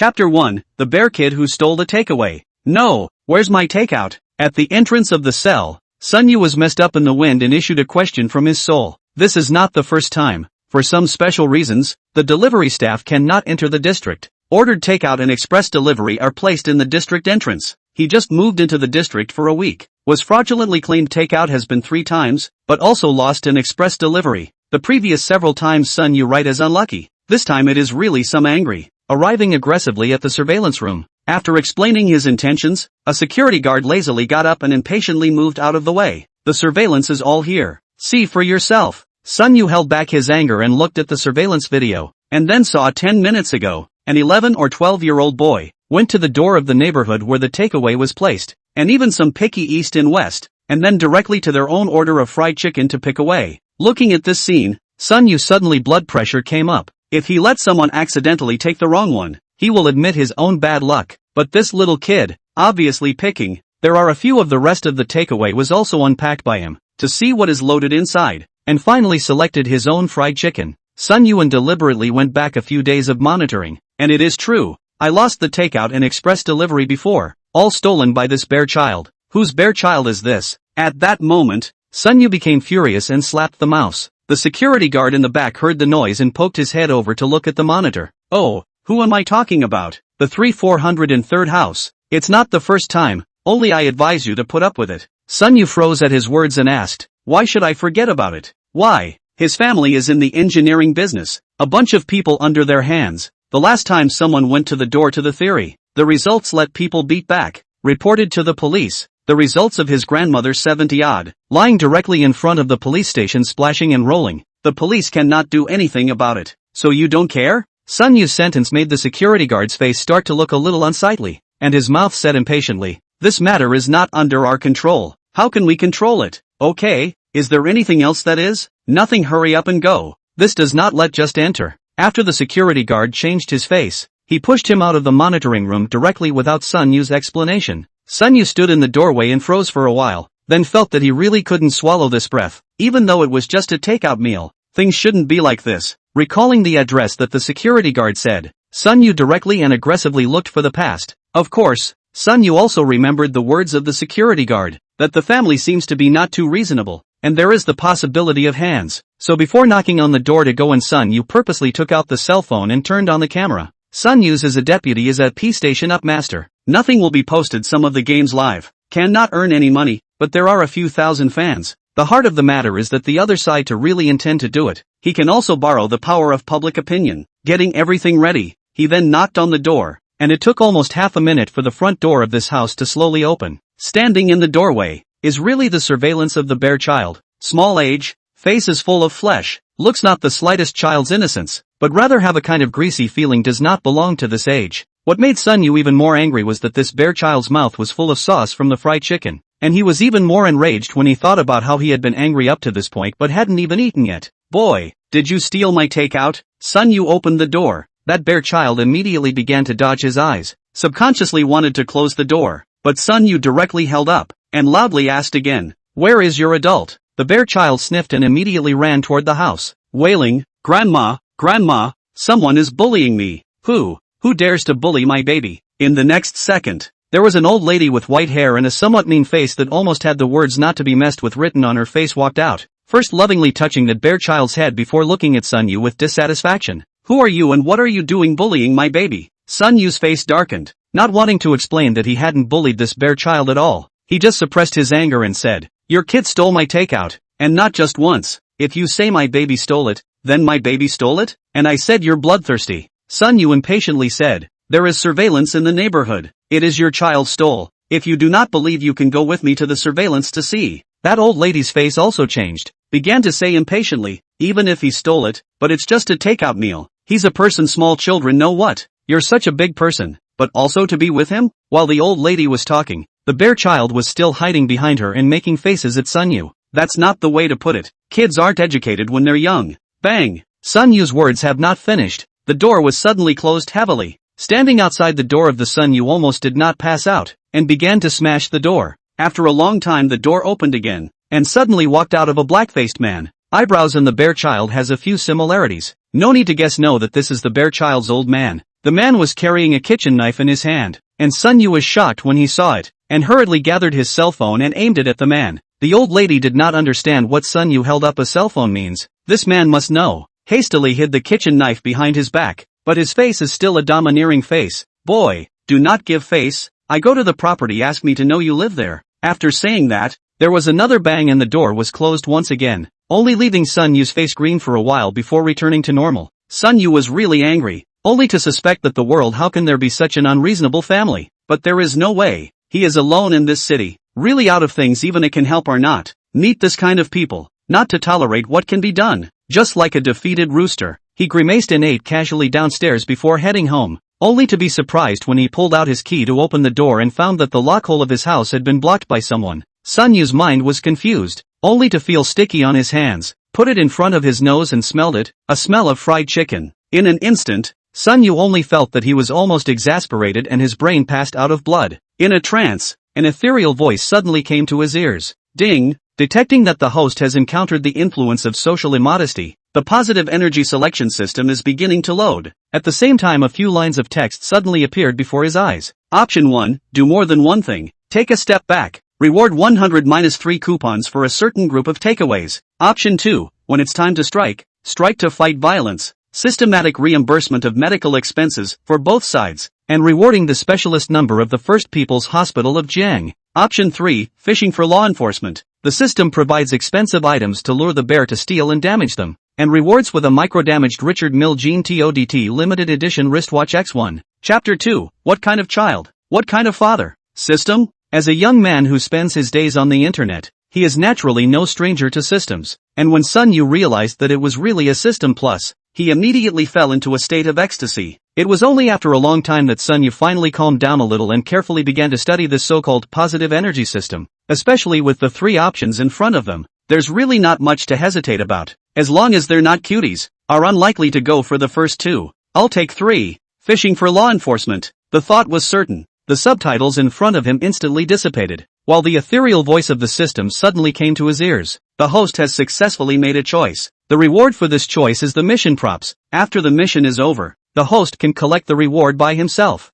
Chapter 1, The Bear Kid Who Stole the Takeaway. No, where's my takeout? At the entrance of the cell, Sunyu was messed up in the wind and issued a question from his soul. This is not the first time. For some special reasons, the delivery staff cannot enter the district. Ordered takeout and express delivery are placed in the district entrance. He just moved into the district for a week. Was fraudulently claimed takeout has been 3 times, but also lost in express delivery. The previous several times Sunyu write as unlucky. This time it is really some angry. Arriving aggressively at the surveillance room. After explaining his intentions, a security guard lazily got up and impatiently moved out of the way. The surveillance is all here. See for yourself. Sunyu held back his anger and looked at the surveillance video, and then saw 10 minutes ago, an 11 or 12-year-old boy went to the door of the neighborhood where the takeaway was placed, and even some picky east and west, and then directly to their own order of fried chicken to pick away. Looking at this scene, Sunyu suddenly blood pressure came up. If he let someone accidentally take the wrong one, he will admit his own bad luck. But this little kid, obviously picking, there are a few of the rest of the takeaway was also unpacked by him, to see what is loaded inside, and finally selected his own fried chicken. Sunyuan deliberately went back a few days of monitoring, and it is true, I lost the takeout and express delivery before, all stolen by this bear child. Whose bear child is this? At that moment, Sunyu became furious and slapped the mouse. The security guard in the back heard the noise and poked his head over to look at the monitor. Oh, who am I talking about? The 3403rd house. It's not the first time, only I advise you to put up with it. Sunyu froze at his words and asked, why should I forget about it? Why? His family is in the engineering business. A bunch of people under their hands. The last time someone went to the door to the theory, the results let people beat back. Reported to the police. The results of his grandmother 70-odd, lying directly in front of the police station splashing and rolling. The police cannot do anything about it. So you don't care? Sunyu's sentence made the security guard's face start to look a little unsightly, and his mouth said impatiently, this matter is not under our control. How can we control it? Okay, is there anything else that is? Nothing, hurry up and go. This does not let just enter. After the security guard changed his face, he pushed him out of the monitoring room directly without Sunyu's explanation. Sunyu stood in the doorway and froze for a while, then felt that he really couldn't swallow this breath. Even though it was just a takeout meal, things shouldn't be like this. Recalling the address that the security guard said, Sunyu directly and aggressively looked for the past. Of course, Sunyu also remembered the words of the security guard, that the family seems to be not too reasonable, and there is the possibility of hands. So before knocking on the door to go in, Sunyu purposely took out the cell phone and turned on the camera. Sunyu's as a deputy is at P Station Up Master. Nothing will be posted, some of the games live. Cannot earn any money, but there are a few thousand fans. The heart of the matter is that the other side to really intend to do it. He can also borrow the power of public opinion. Getting everything ready, he then knocked on the door, and it took almost half a minute for the front door of this house to slowly open. Standing in the doorway is really the surveillance of the bear child. Small age, face is full of flesh, looks not the slightest child's innocence, but rather have a kind of greasy feeling, does not belong to this age. What made Sunyu even more angry was that this bear child's mouth was full of sauce from the fried chicken, and he was even more enraged when he thought about how he had been angry up to this point but hadn't even eaten yet. Boy, did you steal my takeout? Sunyu opened the door. That bear child immediately began to dodge his eyes, subconsciously wanted to close the door, but Sunyu directly held up, and loudly asked again, where is your adult? The bear child sniffed and immediately ran toward the house, wailing, Grandma, Grandma, someone is bullying me. Who dares to bully my baby? In the next second, there was an old lady with white hair and a somewhat mean face that almost had the words not to be messed with written on her face walked out, first lovingly touching that bear child's head before looking at Sunyu with dissatisfaction. Who are you and what are you doing bullying my baby? Sunyu's face darkened, not wanting to explain that he hadn't bullied this bear child at all. He just suppressed his anger and said, your kid stole my takeout, and not just once. If you say my baby stole it, then my baby stole it? And I said you're bloodthirsty. Sunyu impatiently said, there is surveillance in the neighborhood. It is your child stole. If you do not believe, you can go with me to the surveillance to see. That old lady's face also changed, began to say impatiently, even if he stole it, but it's just a takeout meal. He's a person small children know what. You're such a big person, but also to be with him? While the old lady was talking, the bear child was still hiding behind her and making faces at Sunyu. That's not the way to put it. Kids aren't educated when they're young. Bang! Sunyu's words have not finished. The door was suddenly closed heavily. Standing outside the door of the Sunyu almost did not pass out, and began to smash the door. After a long time the door opened again, and suddenly walked out of a black-faced man. Eyebrows and the bear child has a few similarities. No need to guess, know that this is the bear child's old man. The man was carrying a kitchen knife in his hand, and Sun Yu was shocked when he saw it, and hurriedly gathered his cell phone and aimed it at the man. The old lady did not understand what Sun Yu held up a cell phone means. This man must know. Hastily hid the kitchen knife behind his back, but his face is still a domineering face. Boy, do not give face. I go to the property, ask me to know you live there. After saying that, there was another bang and the door was closed once again, only leaving Sun Yu's face green for a while before returning to normal. Sun Yu was really angry, only to suspect that the world, how can there be such an unreasonable family? But there is no way. He is alone in this city, really out of things, even it can help or not. Meet this kind of people, not to tolerate what can be done. Just like a defeated rooster, he grimaced and ate casually downstairs before heading home, only to be surprised when he pulled out his key to open the door and found that the lockhole of his house had been blocked by someone. Sun Yu's mind was confused, only to feel sticky on his hands, put it in front of his nose and smelled it, a smell of fried chicken. In an instant, Sun Yu only felt that he was almost exasperated and his brain passed out of blood. In a trance, an ethereal voice suddenly came to his ears. Ding! Detecting that the host has encountered the influence of social immodesty, the positive energy selection system is beginning to load. At the same time, a few lines of text suddenly appeared before his eyes. Option 1, do more than one thing. Take a step back. Reward 100-3 coupons for a certain group of takeaways. Option 2, when it's time to strike, strike to fight violence. Systematic reimbursement of medical expenses for both sides, and rewarding the specialist number of the First People's Hospital of Jiang. Option 3, fishing for law enforcement. The system provides expensive items to lure the bear to steal and damage them, and rewards with a micro-damaged Richard Mille Jean TODT limited edition wristwatch X1. Chapter 2, what kind of child? What kind of father? System? As a young man who spends his days on the internet, he is naturally no stranger to systems, and when Sun Yu realized that it was really a system plus, he immediately fell into a state of ecstasy. It was only after a long time that Sun Yu finally calmed down a little and carefully began to study this so-called positive energy system, especially with the 3 options in front of them. There's really not much to hesitate about, as long as they're not cuties, are unlikely to go for the first 2. I'll take 3, fishing for law enforcement. The thought was certain. The subtitles in front of him instantly dissipated, while the ethereal voice of the system suddenly came to his ears. The host has successfully made a choice. The reward for this choice is the mission props. After the mission is over, the host can collect the reward by himself.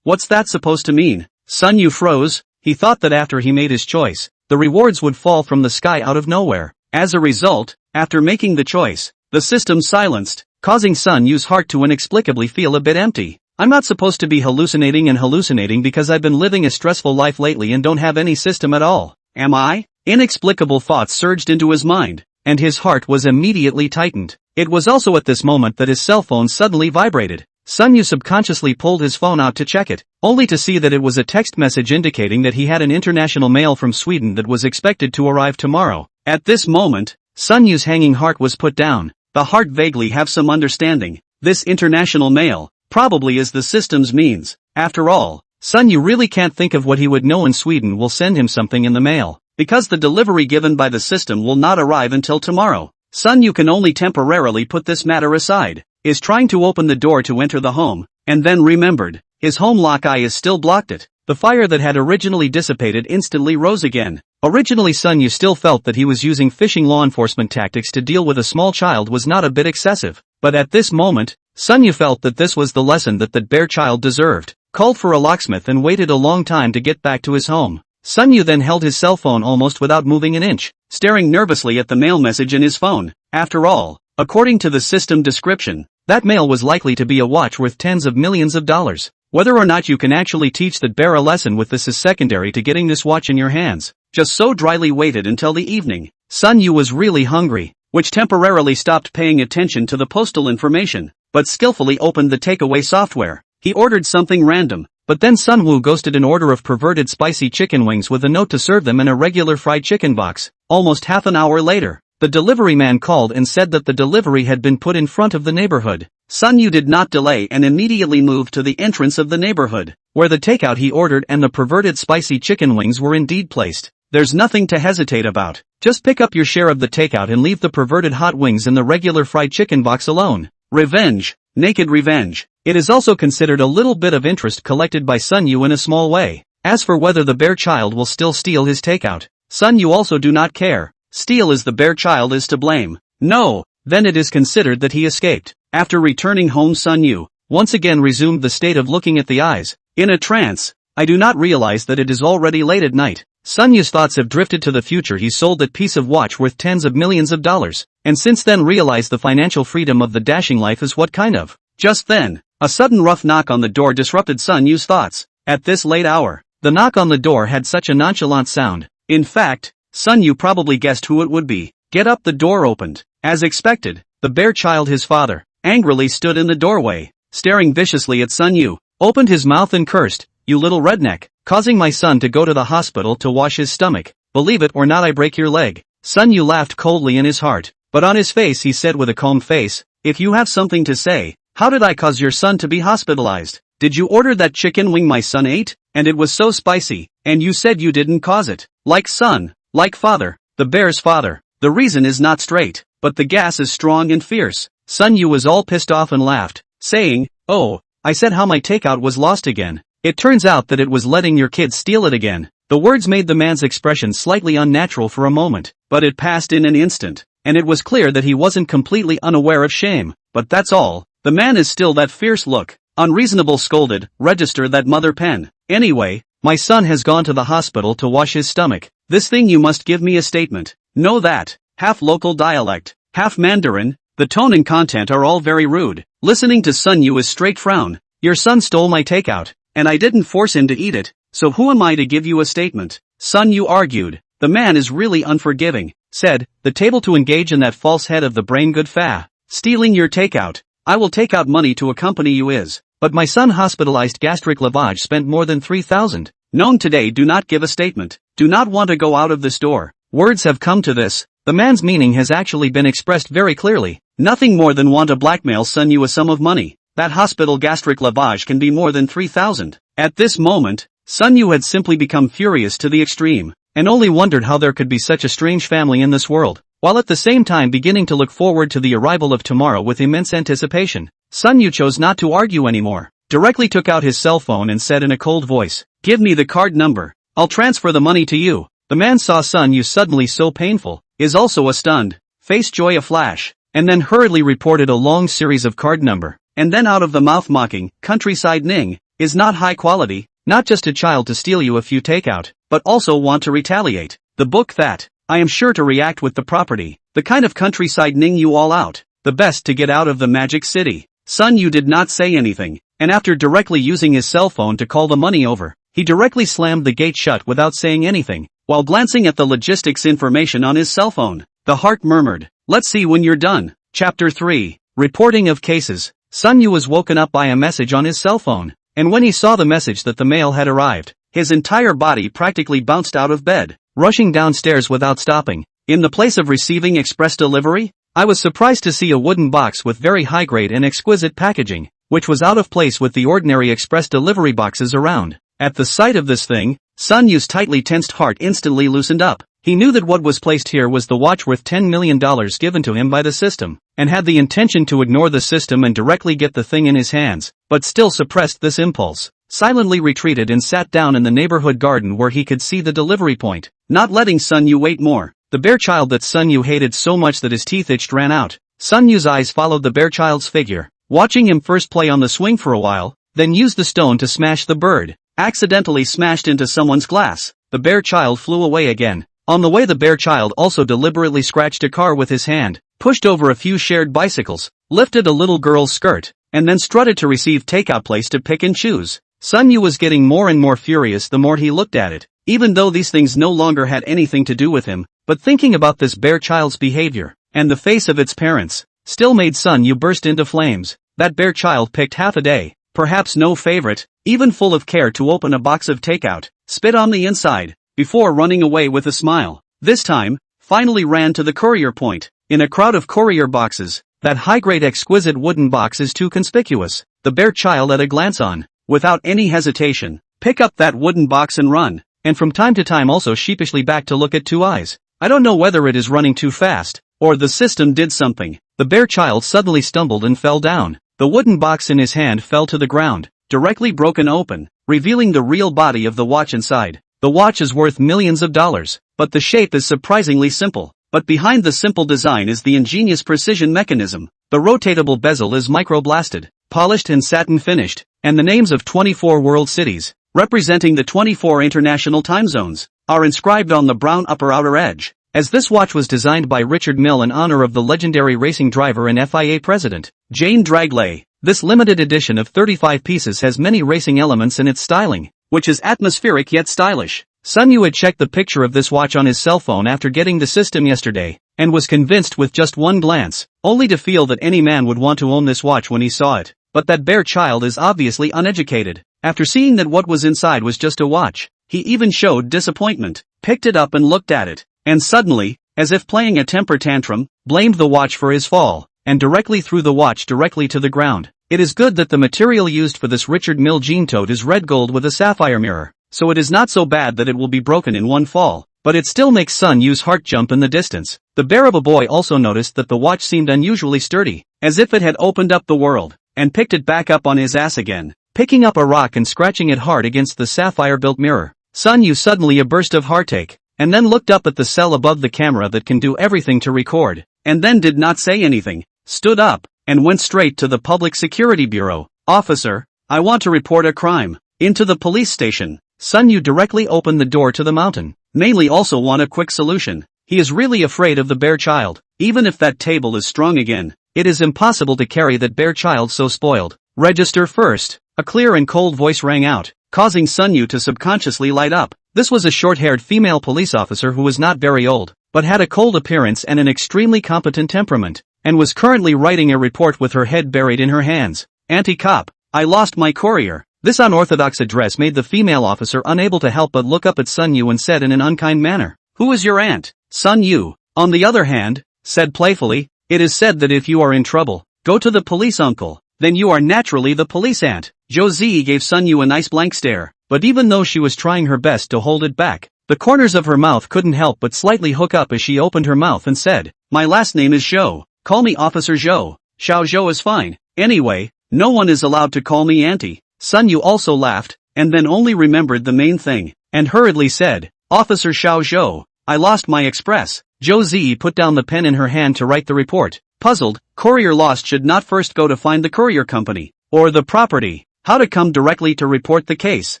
What's that supposed to mean? Sun Yu froze. He thought that after he made his choice, the rewards would fall from the sky out of nowhere. As a result, after making the choice, the system silenced, causing Sun Yu's heart to inexplicably feel a bit empty. I'm not supposed to be hallucinating because I've been living a stressful life lately and don't have any system at all. Am I? Inexplicable thoughts surged into his mind, and his heart was immediately tightened. It was also at this moment that his cell phone suddenly vibrated. Sun Yu subconsciously pulled his phone out to check it, only to see that it was a text message indicating that he had an international mail from Sweden that was expected to arrive tomorrow. At this moment, Sun Yu's hanging heart was put down. The heart vaguely have some understanding. This international mail probably is the system's means. After all, Sun Yu really can't think of what he would know in Sweden will send him something in the mail, because the delivery given by the system will not arrive until tomorrow. Sun Yu can only temporarily put this matter aside, is trying to open the door to enter the home, and then remembered, his home lock eye is still blocked it. The fire that had originally dissipated instantly rose again. Originally Sun Yu still felt that he was using fishing law enforcement tactics to deal with a small child was not a bit excessive, but at this moment, Sun Yu felt that this was the lesson that bear child deserved, called for a locksmith and waited a long time to get back to his home. Sun Yu then held his cell phone almost without moving an inch, staring nervously at the mail message in his phone. After all, according to the system description, that mail was likely to be a watch worth tens of millions of dollars. Whether or not you can actually teach that bear a lesson with this is secondary to getting this watch in your hands. Just so dryly waited until the evening. Sun Yu was really hungry, which temporarily stopped paying attention to the postal information, but skillfully opened the takeaway software. He ordered something random, but then Sun Wu ghosted an order of perverted spicy chicken wings with a note to serve them in a regular fried chicken box. Almost half an hour later, the delivery man called and said that the delivery had been put in front of the neighborhood. Sun Yu did not delay and immediately moved to the entrance of the neighborhood, where the takeout he ordered and the perverted spicy chicken wings were indeed placed. There's nothing to hesitate about. Just pick up your share of the takeout and leave the perverted hot wings in the regular fried chicken box alone. Revenge. Naked revenge. It is also considered a little bit of interest collected by Sun Yu in a small way. As for whether the bear child will still steal his takeout, Sun Yu also do not care. Steal as the bear child is to blame. No, then it is considered that he escaped. After returning home, Sun Yu once again resumed the state of looking at the eyes. In a trance, I do not realize that it is already late at night. Sun Yu's thoughts have drifted to the future. He sold that piece of watch worth tens of millions of dollars, and since then realized the financial freedom of the dashing life is what kind of. Just then, a sudden rough knock on the door disrupted Sun Yu's thoughts. At this late hour, the knock on the door had such a nonchalant sound. In fact, Sun Yu probably guessed who it would be. Get up, the door opened. As expected, the bear child, his father, angrily stood in the doorway, staring viciously at Sun Yu, opened his mouth and cursed, "You little redneck, causing my son to go to the hospital to wash his stomach. Believe it or not, I break your leg." Sun Yu laughed coldly in his heart, but on his face he said with a calm face, "If you have something to say, how did I cause your son to be hospitalized? Did you order that chicken wing my son ate? And it was so spicy, and you said you didn't cause it. Like son, like father, the bear's father. The reason is not straight, but the gas is strong and fierce." Sun Yu was all pissed off and laughed, saying, "Oh, I said how my takeout was lost again. It turns out that it was letting your kids steal it again." The words made the man's expression slightly unnatural for a moment, but it passed in an instant, and it was clear that he wasn't completely unaware of shame. But that's all. The man is still that fierce look. Unreasonable, scolded, "Register that mother pen. Anyway, my son has gone to the hospital to wash his stomach. This thing you must give me a statement." Know that, half local dialect, half Mandarin, the tone and content are all very rude. Listening to Sun Yu's straight frown. "Your son stole my takeout, and I didn't force him to eat it, so who am I to give you a statement?" Sun Yu argued. "The man is really unforgiving," said the table to engage in that false head of the brain good fa. "Stealing your takeout. I will take out money to accompany you is. But my son hospitalized gastric lavage spent more than 3,000. Known today, do not give a statement. Do not want to go out of this door." Words have come to this. The man's meaning has actually been expressed very clearly. Nothing more than want to blackmail Sun Yu a sum of money. That hospital gastric lavage can be more than 3,000. At this moment, Sun Yu had simply become furious to the extreme, and only wondered how there could be such a strange family in this world, while at the same time beginning to look forward to the arrival of tomorrow with immense anticipation. Sun Yu chose not to argue anymore, directly took out his cell phone and said in a cold voice, "Give me the card number. I'll transfer the money to you." The man saw Sun Yu suddenly so painful, is also a stunned, face joy a flash, and then hurriedly reported a long series of card number, and then out of the mouth mocking, "Countryside Ning, is not high quality, not just a child to steal you a few takeout, but also want to retaliate. The book that, I am sure to react with the property, the kind of countryside Ning you all out, the best to get out of the magic city." Sun Yu did not say anything, and after directly using his cell phone to call the money over, he directly slammed the gate shut without saying anything, while glancing at the logistics information on his cell phone. The heart murmured, "Let's see when you're done." Chapter 3. Reporting of cases. Sun Yu was woken up by a message on his cell phone, and when he saw the message that the mail had arrived, his entire body practically bounced out of bed, rushing downstairs without stopping. In the place of receiving express delivery, I was surprised to see a wooden box with very high-grade and exquisite packaging, which was out of place with the ordinary express delivery boxes around. At the sight of this thing, Sun Yu's tightly tensed heart instantly loosened up. He knew that what was placed here was the watch worth $10 million given to him by the system, and had the intention to ignore the system and directly get the thing in his hands, but still suppressed this impulse. Silently retreated and sat down in the neighborhood garden where he could see the delivery point, not letting Sun Yu wait more. The bear child that Sun Yu hated so much that his teeth itched ran out. Sun Yu's eyes followed the bear child's figure, watching him first play on the swing for a while, then use the stone to smash the bird. Accidentally smashed into someone's glass. The bear child flew away again. On the way, the bear child also deliberately scratched a car with his hand, pushed over a few shared bicycles, lifted a little girl's skirt, and then strutted to receive takeout place to pick and choose. Sun Yu was getting more and more furious the more he looked at it, even though these things no longer had anything to do with him, but thinking about this bear child's behavior, and the face of its parents, still made Sun Yu burst into flames. That bear child picked half a day, perhaps no favorite, even full of care to open a box of takeout, spit on the inside, before running away with a smile. This time, finally ran to the courier point. In a crowd of courier boxes, that high-grade exquisite wooden box is too conspicuous. The bear child at a glance on, without any hesitation, pick up that wooden box and run, and from time to time also sheepishly back to look at Two Eyes. I don't know whether it is running too fast, or the system did something. The bear child suddenly stumbled and fell down. The wooden box in his hand fell to the ground, directly broken open, revealing the real body of the watch inside. The watch is worth millions of dollars, but the shape is surprisingly simple. But behind the simple design is the ingenious precision mechanism. The rotatable bezel is microblasted. polished and satin finished, and the names of 24 world cities, representing the 24 international time zones, are inscribed on the brown upper outer edge. As this watch was designed by Richard Mille in honor of the legendary racing driver and FIA president, Jane Dragley, this limited edition of 35 pieces has many racing elements in its styling, which is atmospheric yet stylish. Sun Yu had checked the picture of this watch on his cell phone after getting the system yesterday, and was convinced with just one glance, only to feel that any man would want to own this watch when he saw it. But that bare child is obviously uneducated. After seeing that what was inside was just a watch, he even showed disappointment, picked it up and looked at it, and suddenly, as if playing a temper tantrum, blamed the watch for his fall, and directly threw the watch directly to the ground. It is good that the material used for this Richard Mille jean tote is red gold with a sapphire mirror, so it is not so bad that it will be broken in one fall, but it still makes Sun Yu's heart jump in the distance. The bearable boy also noticed that the watch seemed unusually sturdy, as if it had opened up the world, and picked it back up on his ass again, picking up a rock and scratching it hard against the sapphire-built mirror. Sun Yu suddenly a burst of heartache, and then looked up at the cell above the camera that can do everything to record, and then did not say anything, stood up, and went straight to the Public Security Bureau. "Officer, I want to report a crime." Into the police station. Sun Yu directly opened the door to the mountain. Mainly also want a quick solution. He is really afraid of the bear child. Even if that table is strong again, it is impossible to carry that bear child so spoiled. "Register first." A clear and cold voice rang out, causing Sun Yu to subconsciously light up. This was a short-haired female police officer who was not very old, but had a cold appearance and an extremely competent temperament, and was currently writing a report with her head buried in her hands. "Anti-cop, I lost my courier." This unorthodox address made the female officer unable to help but look up at Sun Yu and said in an unkind manner, "Who is your aunt?" Sun Yu, on the other hand, said playfully, "It is said that if you are in trouble, go to the police uncle, then you are naturally the police aunt." Josie gave Sun Yu a nice blank stare, but even though she was trying her best to hold it back, the corners of her mouth couldn't help but slightly hook up as she opened her mouth and said, "My last name is Zhou. Call me Officer Zhou. Xiao Zhou is fine. Anyway, no one is allowed to call me auntie." Sun Yu also laughed, and then only remembered the main thing, and hurriedly said, "Officer Xiao Zhou, I lost my express." Josie put down the pen in her hand to write the report. Puzzled, courier lost should not first go to find the courier company, or the property, how to come directly to report the case.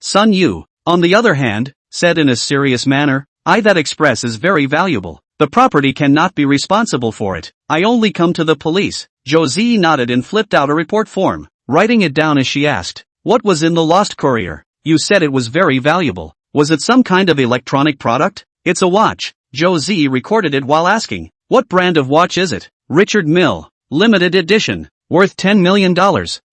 Sun Yu, on the other hand, said in a serious manner, That express is very valuable. The property cannot be responsible for it. I only come to the police." Josie nodded and flipped out a report form, writing it down as she asked, "What was in the lost courier? You said it was very valuable. Was it some kind of electronic product?" "It's a watch." Josie recorded it while asking, "What brand of watch is it?" "Richard Mille, limited edition, worth $10 million.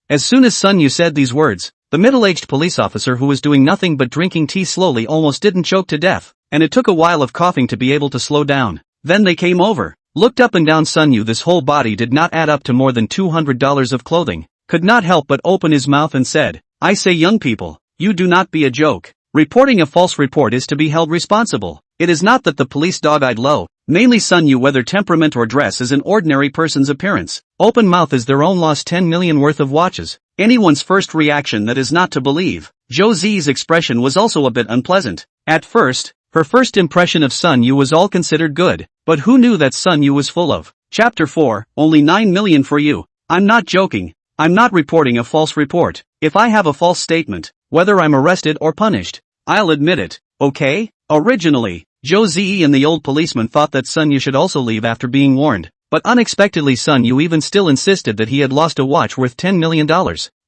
As soon as Sun Yu said these words, the middle-aged police officer who was doing nothing but drinking tea slowly almost didn't choke to death, and it took a while of coughing to be able to slow down. Then they came over, looked up and down Sun Yu. This whole body did not add up to more than $200 of clothing, could not help but open his mouth and said, "I say young people, you do not be a joke. Reporting a false report is to be held responsible. It is not that the police dog-eyed low, mainly Sun Yu whether temperament or dress is an ordinary person's appearance. Open mouth is their own lost 10 million worth of watches. Anyone's first reaction that is not to believe." Josie's expression was also a bit unpleasant. At first, her first impression of Sun Yu was all considered good, but who knew that Sun Yu was full of? Chapter 4, only 9 million for you. I'm not joking. I'm not reporting a false report. If I have a false statement, whether I'm arrested or punished, I'll admit it, okay? Originally, Josie and the old policeman thought that Sun Yu should also leave after being warned, but unexpectedly Sun Yu even still insisted that he had lost a watch worth $10 million.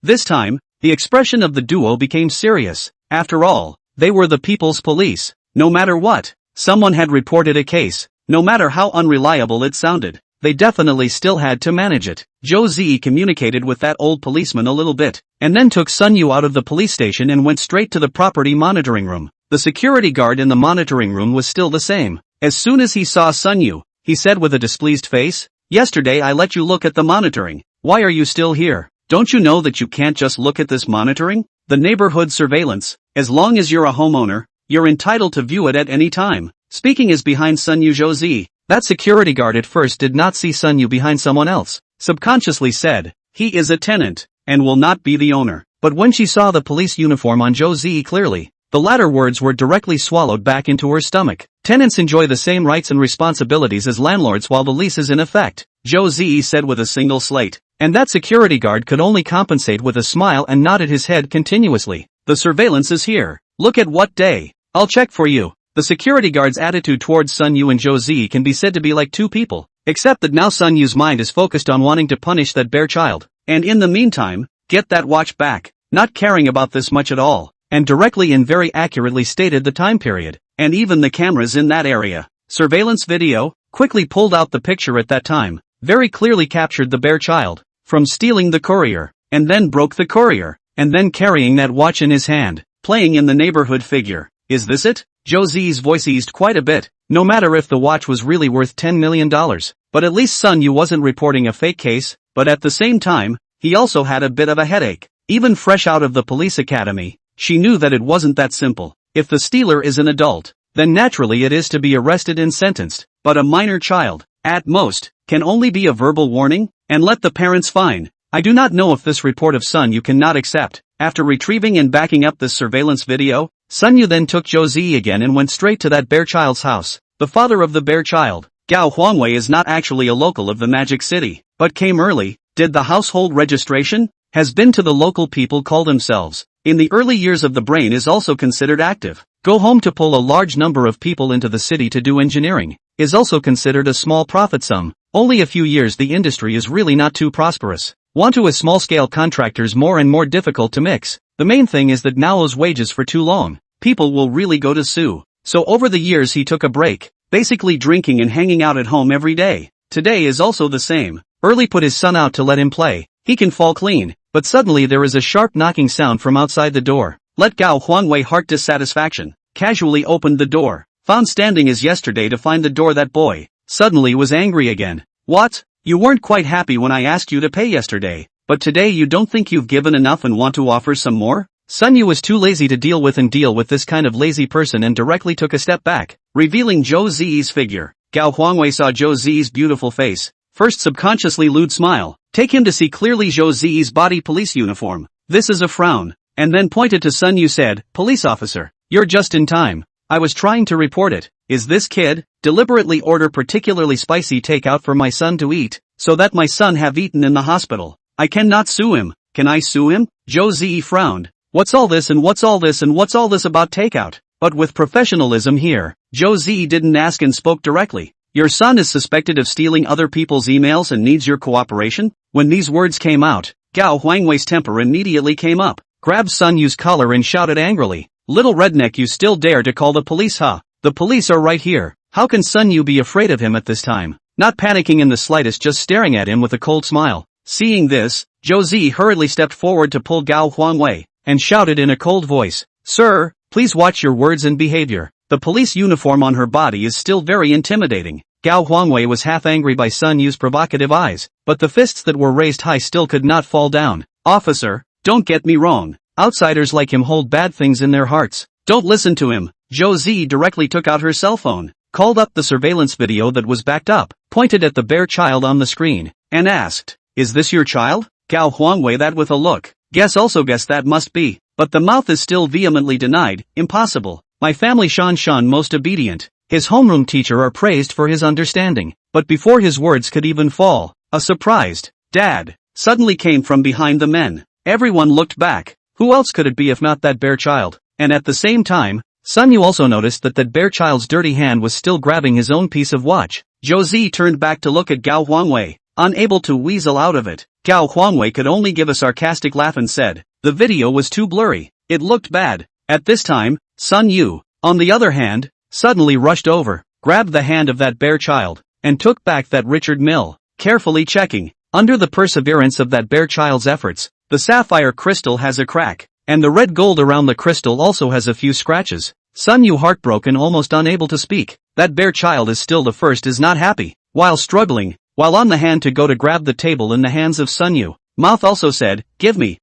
This time, the expression of the duo became serious. After all, they were the people's police. No matter what, someone had reported a case, no matter how unreliable it sounded, they definitely still had to manage it. Josie communicated with that old policeman a little bit, and then took Sun Yu out of the police station and went straight to the property monitoring room. The security guard in the monitoring room was still the same. As soon as he saw Sun Yu, he said with a displeased face, "Yesterday I let you look at the monitoring. Why are you still here? Don't you know that you can't just look at this monitoring? The neighborhood surveillance, as long as you're a homeowner, you're entitled to view it at any time." Speaking as behind Sun Yu Josie, that security guard at first did not see Sun Yu behind someone else, subconsciously said, "He is a tenant, and will not be the owner." But when she saw the police uniform on Josie clearly, the latter words were directly swallowed back into her stomach. Tenants enjoy the same rights and responsibilities as landlords while the lease is in effect, Josie said with a single slate. And that security guard could only compensate with a smile and nodded his head continuously. The surveillance is here. Look at what day. I'll check for you. The security guard's attitude towards Sun Yu and Josie can be said to be like two people, except that now Sun Yu's mind is focused on wanting to punish that bear child, and in the meantime, get that watch back, not caring about this much at all, and directly and very accurately stated the time period, and even the cameras in that area. Surveillance video, quickly pulled out the picture at that time, very clearly captured the bear child, from stealing the courier, and then broke the courier, and then carrying that watch in his hand, playing in the neighborhood figure. Is this it? Josie's voice eased quite a bit, no matter if the watch was really worth $10 million, but at least Sun Yu wasn't reporting a fake case, but at the same time, he also had a bit of a headache. Even fresh out of the police academy, she knew that it wasn't that simple. If the stealer is an adult, then naturally it is to be arrested and sentenced, but a minor child, at most, can only be a verbal warning, and let the parents fine. I do not know if this report of Sun Yu cannot accept. After retrieving and backing up this surveillance video, Sun Yu then took Josie again and went straight to that bear child's house. The father of the bear child, Gao Huangwei, is not actually a local of the Magic City, but came early, did the household registration, has been to the local people call themselves. In the early years of the brain is also considered active. Go home to pull a large number of people into the city to do engineering, is also considered a small profit sum. Only a few years the industry is really not too prosperous. Want to a small-scale contractors more and more difficult to mix. The main thing is that Nao's wages for too long, people will really go to sue. So over the years he took a break, basically drinking and hanging out at home every day. Today is also the same. Early put his son out to let him play. He can fall clean, but suddenly there is a sharp knocking sound from outside the door. Let Gao Huangwei heart dissatisfaction, casually opened the door, found standing as yesterday to find the door that boy, suddenly was angry again. What? You weren't quite happy when I asked you to pay yesterday, but today you don't think you've given enough and want to offer some more? Sun Yu was too lazy to deal with this kind of lazy person and directly took a step back, revealing Zhou Ziyi's figure. Gao Huangwei saw Zhou Ziyi's beautiful face, first subconsciously lewd smile, take him to see clearly Zhou Ziyi's body police uniform. This is a frown, and then pointed to Sun Yu said, police officer, you're just in time. I was trying to report it. Is this kid? Deliberately order particularly spicy takeout for my son to eat, so that my son have eaten in the hospital. I cannot sue him. Can I sue him? Zhou Ziyi frowned. What's all this and what's all this and what's all this about takeout? But with professionalism here, Zhou Ziyi didn't ask and spoke directly. Your son is suspected of stealing other people's emails and needs your cooperation? When these words came out, Gao Huangwei's temper immediately came up, grabbed Sun Yu's collar and shouted angrily, little redneck, you still dare to call the police, huh? The police are right here. How can Sun Yu be afraid of him at this time? Not panicking in the slightest, just staring at him with a cold smile. Seeing this, Zhou Ziyi hurriedly stepped forward to pull Gao Huangwei, and shouted in a cold voice, sir, please watch your words and behavior. The police uniform on her body is still very intimidating. Gao Huangwei was half angry by Sun Yu's provocative eyes, but the fists that were raised high still could not fall down. Officer, don't get me wrong. Outsiders like him hold bad things in their hearts. Don't listen to him. Zhou Ziyi directly took out her cell phone, called up the surveillance video that was backed up, pointed at the bear child on the screen, and asked, is this your child? Gao Huangwei that with a look. Guess that must be. But the mouth is still vehemently denied. Impossible. My family Shan most obedient. His homeroom teacher are praised for his understanding. But before his words could even fall, a surprised dad suddenly came from behind the men. Everyone looked back. Who else could it be if not that bear child? And at the same time, Sun Yu also noticed that bear child's dirty hand was still grabbing his own piece of watch. Zhou Ziyi turned back to look at Gao Huangwei, unable to weasel out of it. Gao Huangwei could only give a sarcastic laugh and said, the video was too blurry. It looked bad. At this time, Sun Yu, on the other hand, suddenly rushed over, grabbed the hand of that bear child, and took back that Richard Mill, carefully checking. Under the perseverance of that bear child's efforts, the sapphire crystal has a crack, and the red gold around the crystal also has a few scratches. Sun Yu heartbroken, almost unable to speak. That bear child is still the first is not happy. While struggling, while on the hand to go to grab the table in the hands of Sun Yu, mouth also said, give me,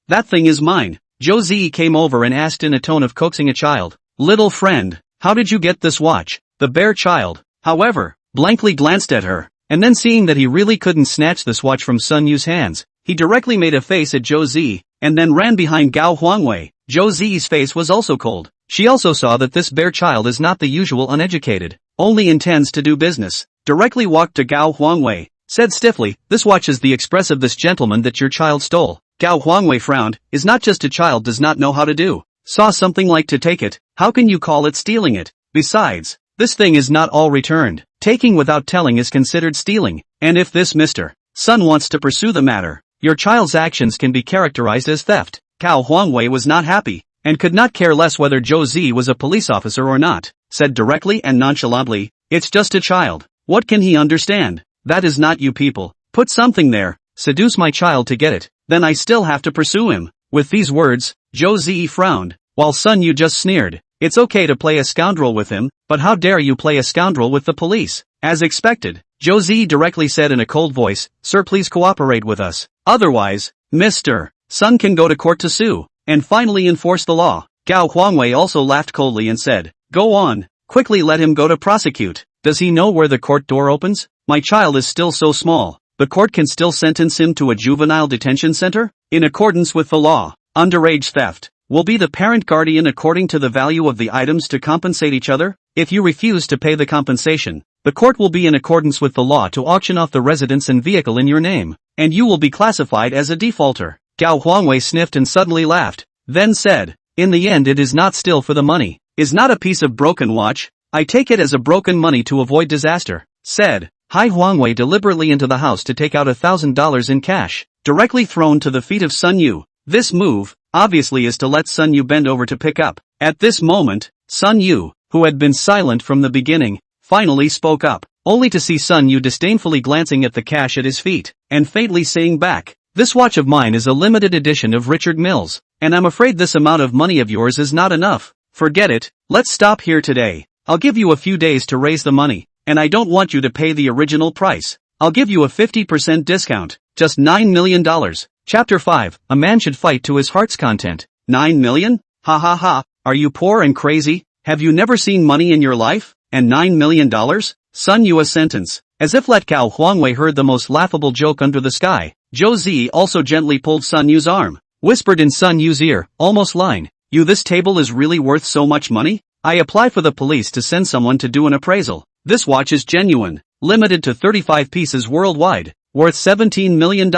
that thing is mine. Zhou Ziyi came over and asked in a tone of coaxing a child, little friend, how did you get this watch? The bear child, however, blankly glanced at her, and then seeing that he really couldn't snatch this watch from Sun Yu's hands, he directly made a face at Zhou Ziyi, and then ran behind Gao Huangwei. Zhou Ziyi's face was also cold. She also saw that this bear child is not the usual uneducated, only intends to do business. Directly walked to Gao Huangwei, said stiffly, "This watch is the express of this gentleman that your child stole." Gao Huangwei frowned, "Is not just a child does not know how to do. Saw something like to take it, how can you call it stealing it? Besides, this thing is not all returned. Taking without telling is considered stealing, and if this Mr. Sun wants to pursue the matter, your child's actions can be characterized as theft." Gao Huangwei was not happy, and could not care less whether Zhou Zi was a police officer or not, said directly and nonchalantly, "It's just a child. What can he understand? That is not you people. Put something there, seduce my child to get it, then I still have to pursue him." With these words, Zhou Zi frowned, while Sun Yu just sneered. "It's okay to play a scoundrel with him, but how dare you play a scoundrel with the police?" As expected, Zhou Zi directly said in a cold voice, "Sir, please cooperate with us. Otherwise, Mr. Sun can go to court to sue, and finally enforce the law." Gao Huangwei also laughed coldly and said, "Go on, quickly let him go to prosecute. Does he know where the court door opens? My child is still so small, the court can still sentence him to a juvenile detention center? In accordance with the law, underage theft will be the parent guardian according to the value of the items to compensate each other. If you refuse to pay the compensation, the court will be in accordance with the law to auction off the residence and vehicle in your name, and you will be classified as a defaulter." Gao Huangwei sniffed and suddenly laughed, then said, "In the end it is not still for the money. Is not a piece of broken watch. I take it as a broken money to avoid disaster," said Hai Huangwei deliberately into the house to take out $1,000 in cash, directly thrown to the feet of Sun Yu. This move, obviously, is to let Sun Yu bend over to pick up. At this moment, Sun Yu, who had been silent from the beginning, finally spoke up, only to see Sun Yu disdainfully glancing at the cash at his feet, and faintly saying back, "This watch of mine is a limited edition of Richard Mills, and I'm afraid this amount of money of yours is not enough. Forget it, let's stop here today. I'll give you a few days to raise the money, and I don't want you to pay the original price. I'll give you a 50% discount, just $9 million. Chapter 5, A Man Should Fight to His Heart's Content. 9 million? Ha ha ha, are you poor and crazy? Have you never seen money in your life? And $9 million? Sun Yu a sentence. As if let Gao Huangwei heard the most laughable joke under the sky, Zhou Zi also gently pulled Sun Yu's arm, whispered in Sun Yu's ear, almost lying, "You, this table is really worth so much money? I apply for the police to send someone to do an appraisal. This watch is genuine, limited to 35 pieces worldwide, worth $17 million.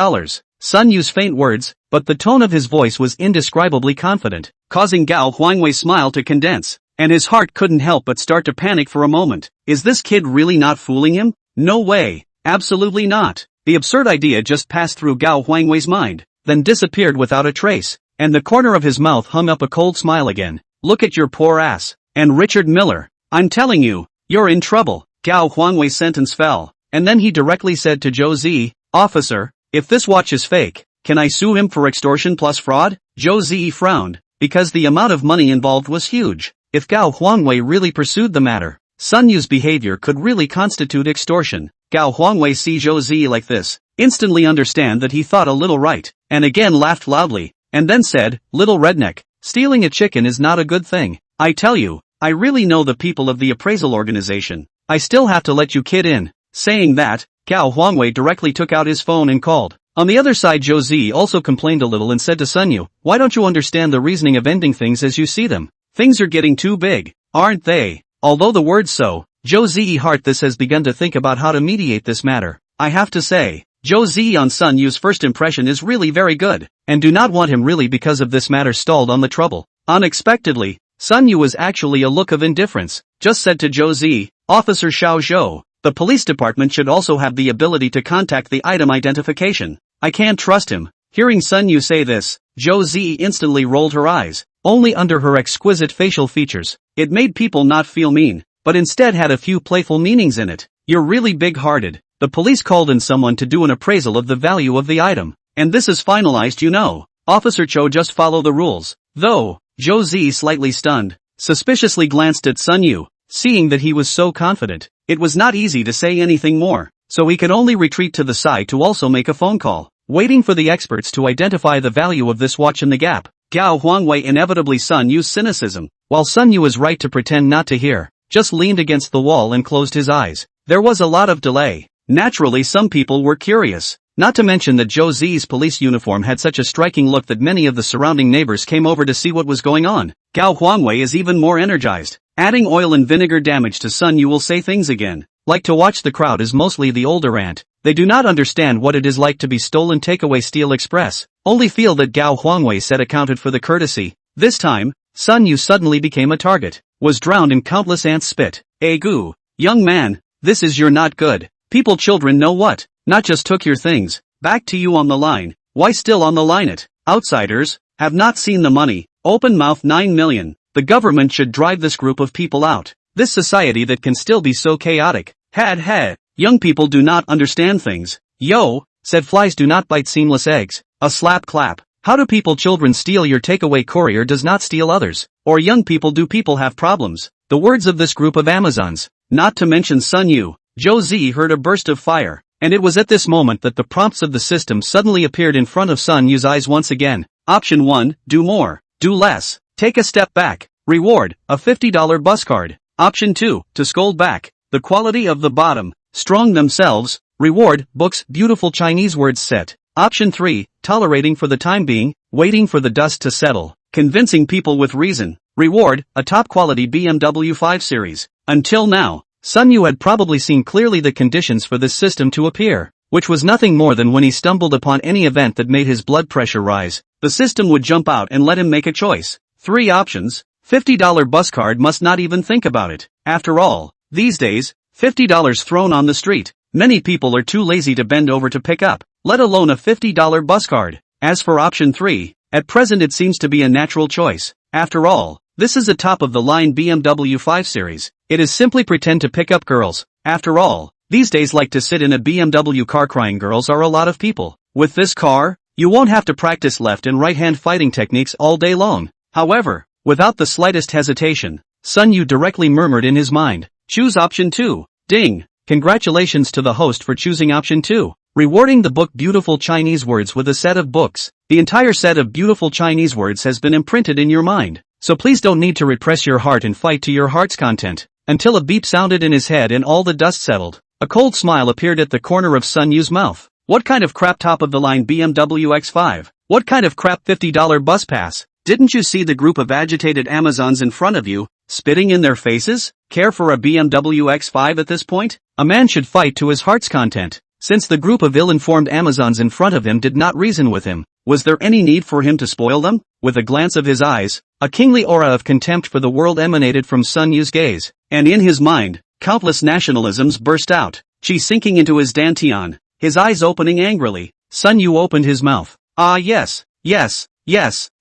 Sun Yu's faint words, but the tone of his voice was indescribably confident, causing Gao Huangwei's smile to condense, and his heart couldn't help but start to panic for a moment. Is this kid really not fooling him? No way, absolutely not. The absurd idea just passed through Gao Huangwei's mind, then disappeared without a trace, and the corner of his mouth hung up a cold smile again. Look at your poor ass. And Richard Miller, I'm telling you, you're in trouble. Gao Huangwei's sentence fell, and then he directly said to Zhou Zi, "Officer, if this watch is fake, can I sue him for extortion plus fraud?" Zhou Zi frowned, because the amount of money involved was huge. If Gao Huangwei really pursued the matter, Sun Yu's behavior could really constitute extortion. Gao Huangwei see Zhou Zi like this, instantly understand that he thought a little right, and again laughed loudly, and then said, "Little redneck, stealing a chicken is not a good thing. I tell you, I really know the people of the appraisal organization. I still have to let you kid in." Saying that, Gao Huangwei directly took out his phone and called. On the other side, Zhou Zi also complained a little and said to Sun Yu, "Why don't you understand the reasoning of ending things as you see them? Things are getting too big, aren't they?" Although the words so, Zhou Zi heart this has begun to think about how to mediate this matter. I have to say, Zhou Zi on Sun Yu's first impression is really very good, and do not want him really because of this matter stalled on the trouble. Unexpectedly, Sun Yu was actually a look of indifference, just said to Zhou Zi, "Officer Xiao Zhou, the police department should also have the ability to contact the item identification. I can't trust him." Hearing Sun Yu say this, Zhou Zi instantly rolled her eyes, only under her exquisite facial features. It made people not feel mean, but instead had a few playful meanings in it. "You're really big-hearted. The police called in someone to do an appraisal of the value of the item, and this is finalized, you know. Officer Cho, just follow the rules." Though Zhou Zi, slightly stunned, suspiciously glanced at Sun Yu, seeing that he was so confident. It was not easy to say anything more, so he could only retreat to the side to also make a phone call, waiting for the experts to identify the value of this watch in the gap. Gao Huangwei inevitably Sun Yu's cynicism, while Sun Yu was right to pretend not to hear, just leaned against the wall and closed his eyes. There was a lot of delay. Naturally, some people were curious. Not to mention that Zhou Zi's police uniform had such a striking look that many of the surrounding neighbors came over to see what was going on. Gao Huangwei is even more energized. Adding oil and vinegar damage to Sun Yu will say things again. Like to watch the crowd is mostly the older aunt, They do not understand what it is like to be stolen takeaway steal express, only feel that Gao Huangwei said accounted for the courtesy. This time, Sun Yu suddenly became a target, was drowned in countless ants' spit. Goo. Young man, this is you're not good. People children know what, not just took your things, back to you on the line. Why still on the line it? Outsiders, have not seen the money, open mouth 9 million. The government should drive this group of people out. This society that can still be so chaotic. Had. Young people do not understand things. Yo, said flies do not bite seamless eggs. A slap clap. How do people children steal your takeaway courier does not steal others? Or young people do people have problems? The words of this group of Amazons, not to mention Sun Yu. Zhou Zi heard a burst of fire, and it was at this moment that the prompts of the system suddenly appeared in front of Sun Yu's eyes once again. Option 1, do more, do less, take a step back, reward, a $50 bus card. Option 2, to scold back, the quality of the bottom, strong themselves, reward, books, beautiful Chinese words set. Option 3, tolerating for the time being, waiting for the dust to settle, convincing people with reason, reward, a top-quality BMW 5 Series. Until now, Sun Yu had probably seen clearly the conditions for this system to appear, which was nothing more than when he stumbled upon any event that made his blood pressure rise, the system would jump out and let him make a choice. 3 options, $50 bus card must not even think about it. After all, these days, $50 thrown on the street, many people are too lazy to bend over to pick up, let alone a $50 bus card. As for option 3, at present it seems to be a natural choice. After all, this is a top-of-the-line BMW 5 Series. It is simply pretend to pick up girls. After all, these days like to sit in a BMW car crying girls are a lot of people. With this car, you won't have to practice left and right-hand fighting techniques all day long. However, without the slightest hesitation, Sun Yu directly murmured in his mind, choose option 2. Ding! Congratulations to the host for choosing option 2. Rewarding the book Beautiful Chinese Words with a set of books. The entire set of beautiful Chinese words has been imprinted in your mind, so please don't need to repress your heart and fight to your heart's content. Until a beep sounded in his head and all the dust settled, a cold smile appeared at the corner of Sun Yu's mouth. What kind of crap top-of-the-line BMW X5? What kind of crap $50 bus pass? Didn't you see the group of agitated Amazons in front of you, spitting in their faces? Care for a BMW X5 at this point? A man should fight to his heart's content. Since the group of ill-informed Amazons in front of him did not reason with him, was there any need for him to spoil them? With a glance of his eyes, a kingly aura of contempt for the world emanated from Sun Yu's gaze, and in his mind, countless nationalisms burst out, chi sinking into his dantian, his eyes opening angrily. Sun Yu opened his mouth. Ah yes,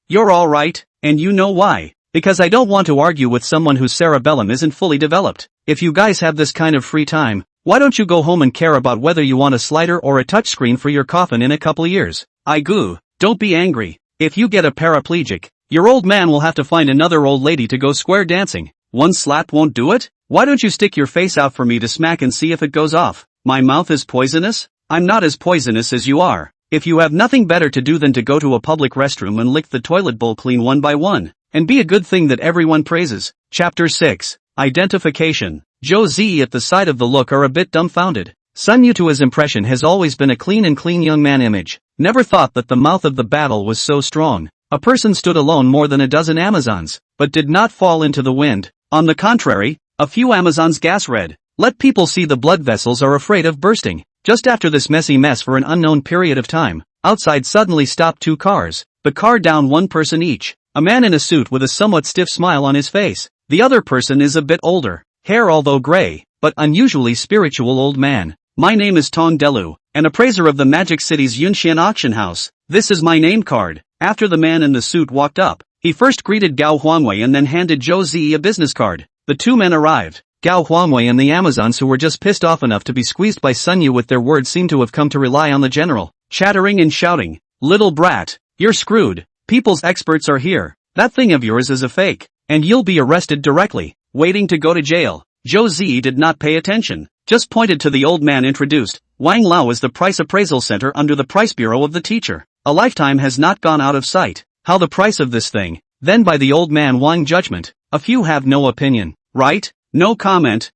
you're all right, and you know why. Because I don't want to argue with someone whose cerebellum isn't fully developed. If you guys have this kind of free time, why don't you go home and care about whether you want a slider or a touchscreen for your coffin in a couple years? Don't be angry. If you get a paraplegic, your old man will have to find another old lady to go square dancing. One slap won't do it? Why don't you stick your face out for me to smack and see if it goes off? My mouth is poisonous? I'm not as poisonous as you are. If you have nothing better to do than to go to a public restroom and lick the toilet bowl clean one by one, and be a good thing that everyone praises. Chapter 6. Identification. Zhou Zi at the sight of the look are a bit dumbfounded. Sun Yu to his impression has always been a clean young man image. Never thought that the mouth of the battle was so strong. A person stood alone more than a dozen Amazons, but did not fall into the wind. On the contrary, a few Amazons gas red. Let people see the blood vessels are afraid of bursting. Just after this messy mess for an unknown period of time, outside suddenly stopped 2 cars, the car down 1 person each. A man in a suit with a somewhat stiff smile on his face. The other person is a bit older, hair although gray, but unusually spiritual old man. My name is Tong Delu, an appraiser of the Magic City's Yunxian auction house. This is my name card. After the man in the suit walked up, he first greeted Gao Huangwei and then handed Zhou Zi a business card. The 2 men arrived. Gao Huangwei and the Amazons who were just pissed off enough to be squeezed by Sun Yu with their words seemed to have come to rely on the general, chattering and shouting, "Little brat, you're screwed. People's experts are here. That thing of yours is a fake, and you'll be arrested directly, waiting to go to jail." Zhou Zi did not pay attention, just pointed to the old man introduced. Wang Lao is the price appraisal center under the price bureau of the teacher. A lifetime has not gone out of sight. How the price of this thing? Then by the old man Wang judgment. A few have no opinion, right? No comment.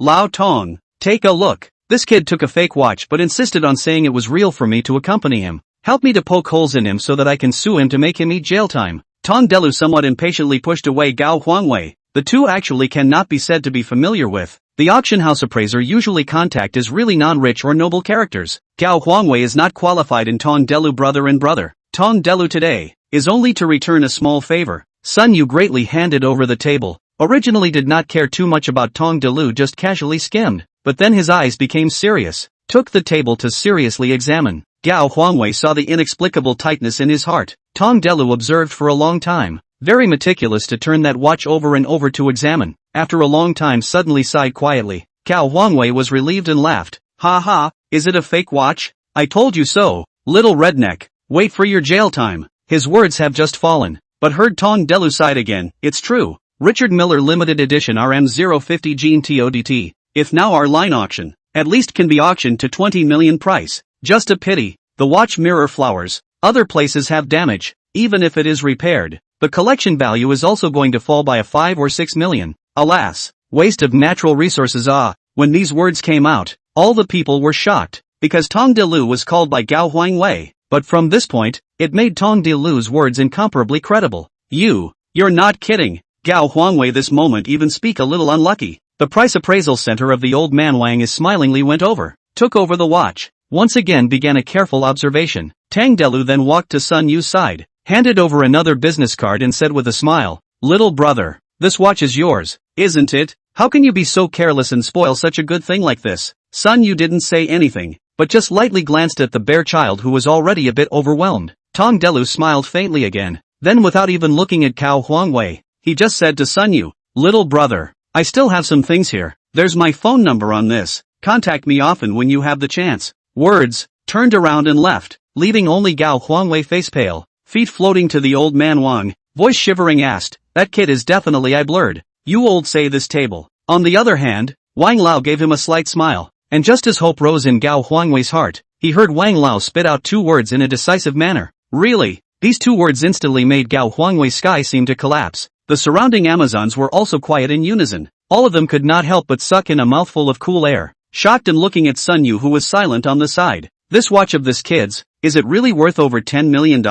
Lao Tong, take a look. This kid took a fake watch but insisted on saying it was real for me to accompany him. Help me to poke holes in him so that I can sue him to make him eat jail time. Tong Delu somewhat impatiently pushed away Gao Huangwei. The 2 actually cannot be said to be familiar with. The auction house appraiser usually contact is really non-rich or noble characters. Gao Huangwei is not qualified in Tong Delu brother and brother. Tong Delu today is only to return a small favor. Sun Yu greatly handed over the table. Originally did not care too much about Tong Delu, just casually skimmed, but then his eyes became serious. Took the table to seriously examine. Gao Huangwei saw the inexplicable tightness in his heart. Tong Delu observed for a long time, very meticulous to turn that watch over and over to examine. After a long time suddenly sighed quietly. Gao Huangwei was relieved and laughed. Ha ha, is it a fake watch? I told you so, little redneck. Wait for your jail time. His words have just fallen, but heard Tong Delu sighed again. It's true. Richard Miller Limited Edition RM050 Gene TODT. If now our line auction, at least can be auctioned to 20 million price. Just a pity. The watch mirror flowers. Other places have damage. Even if it is repaired, the collection value is also going to fall by a 5 or 6 million. Alas, waste of natural resources. When these words came out, all the people were shocked, because Tong Delu was called by Gao Huangwei, but from this point, it made Tong Delu's words incomparably credible. You're not kidding. Gao Huangwei this moment even speak a little unlucky. The price appraisal center of the old man Wang is smilingly went over, took over the watch, once again began a careful observation. Tang Delu then walked to Sun Yu's side, handed over another business card and said with a smile, little brother, this watch is yours, isn't it? How can you be so careless and spoil such a good thing like this? Sun Yu didn't say anything, but just lightly glanced at the bare child who was already a bit overwhelmed. Tong Delu smiled faintly again, then without even looking at Gao Huangwei, he just said to Sun Yu, little brother, I still have some things here. There's my phone number on this. Contact me often when you have the chance. Words, turned around and left, leaving only Gao Huangwei face pale, feet floating to the old man Wang, voice shivering asked, that kid is definitely I blurred. You old say this table. On the other hand, Wang Lao gave him a slight smile, and just as hope rose in Gao Huangwei's heart, he heard Wang Lao spit out two words in a decisive manner. Really? These two words instantly made Gao Huangwei's sky seem to collapse. The surrounding Amazons were also quiet in unison. All of them could not help but suck in a mouthful of cool air, shocked and looking at Sun Yu who was silent on the side. This watch of this kid's, is it really worth over $10 million?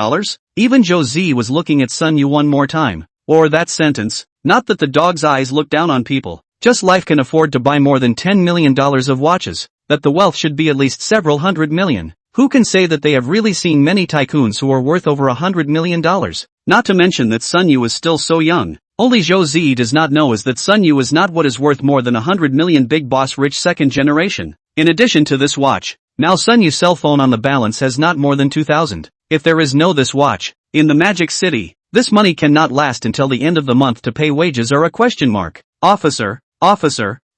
Even Zhou Zi was looking at Sun Yu one more time. Or that sentence, not that the dog's eyes look down on people, just life can afford to buy more than $10 million of watches, that the wealth should be at least several hundred million. Who can say that they have really seen many tycoons who are worth over $100 million? Not to mention that Sun Yu is still so young. Only Zhou Zi does not know is that Sun Yu is not what is worth more than 100 million big boss rich second generation. In addition to this watch, now Sun Yu's cell phone on the balance has not more than 2,000. If there is no this watch, in the Magic City, this money cannot last until the end of the month to pay wages or a question mark. Officer,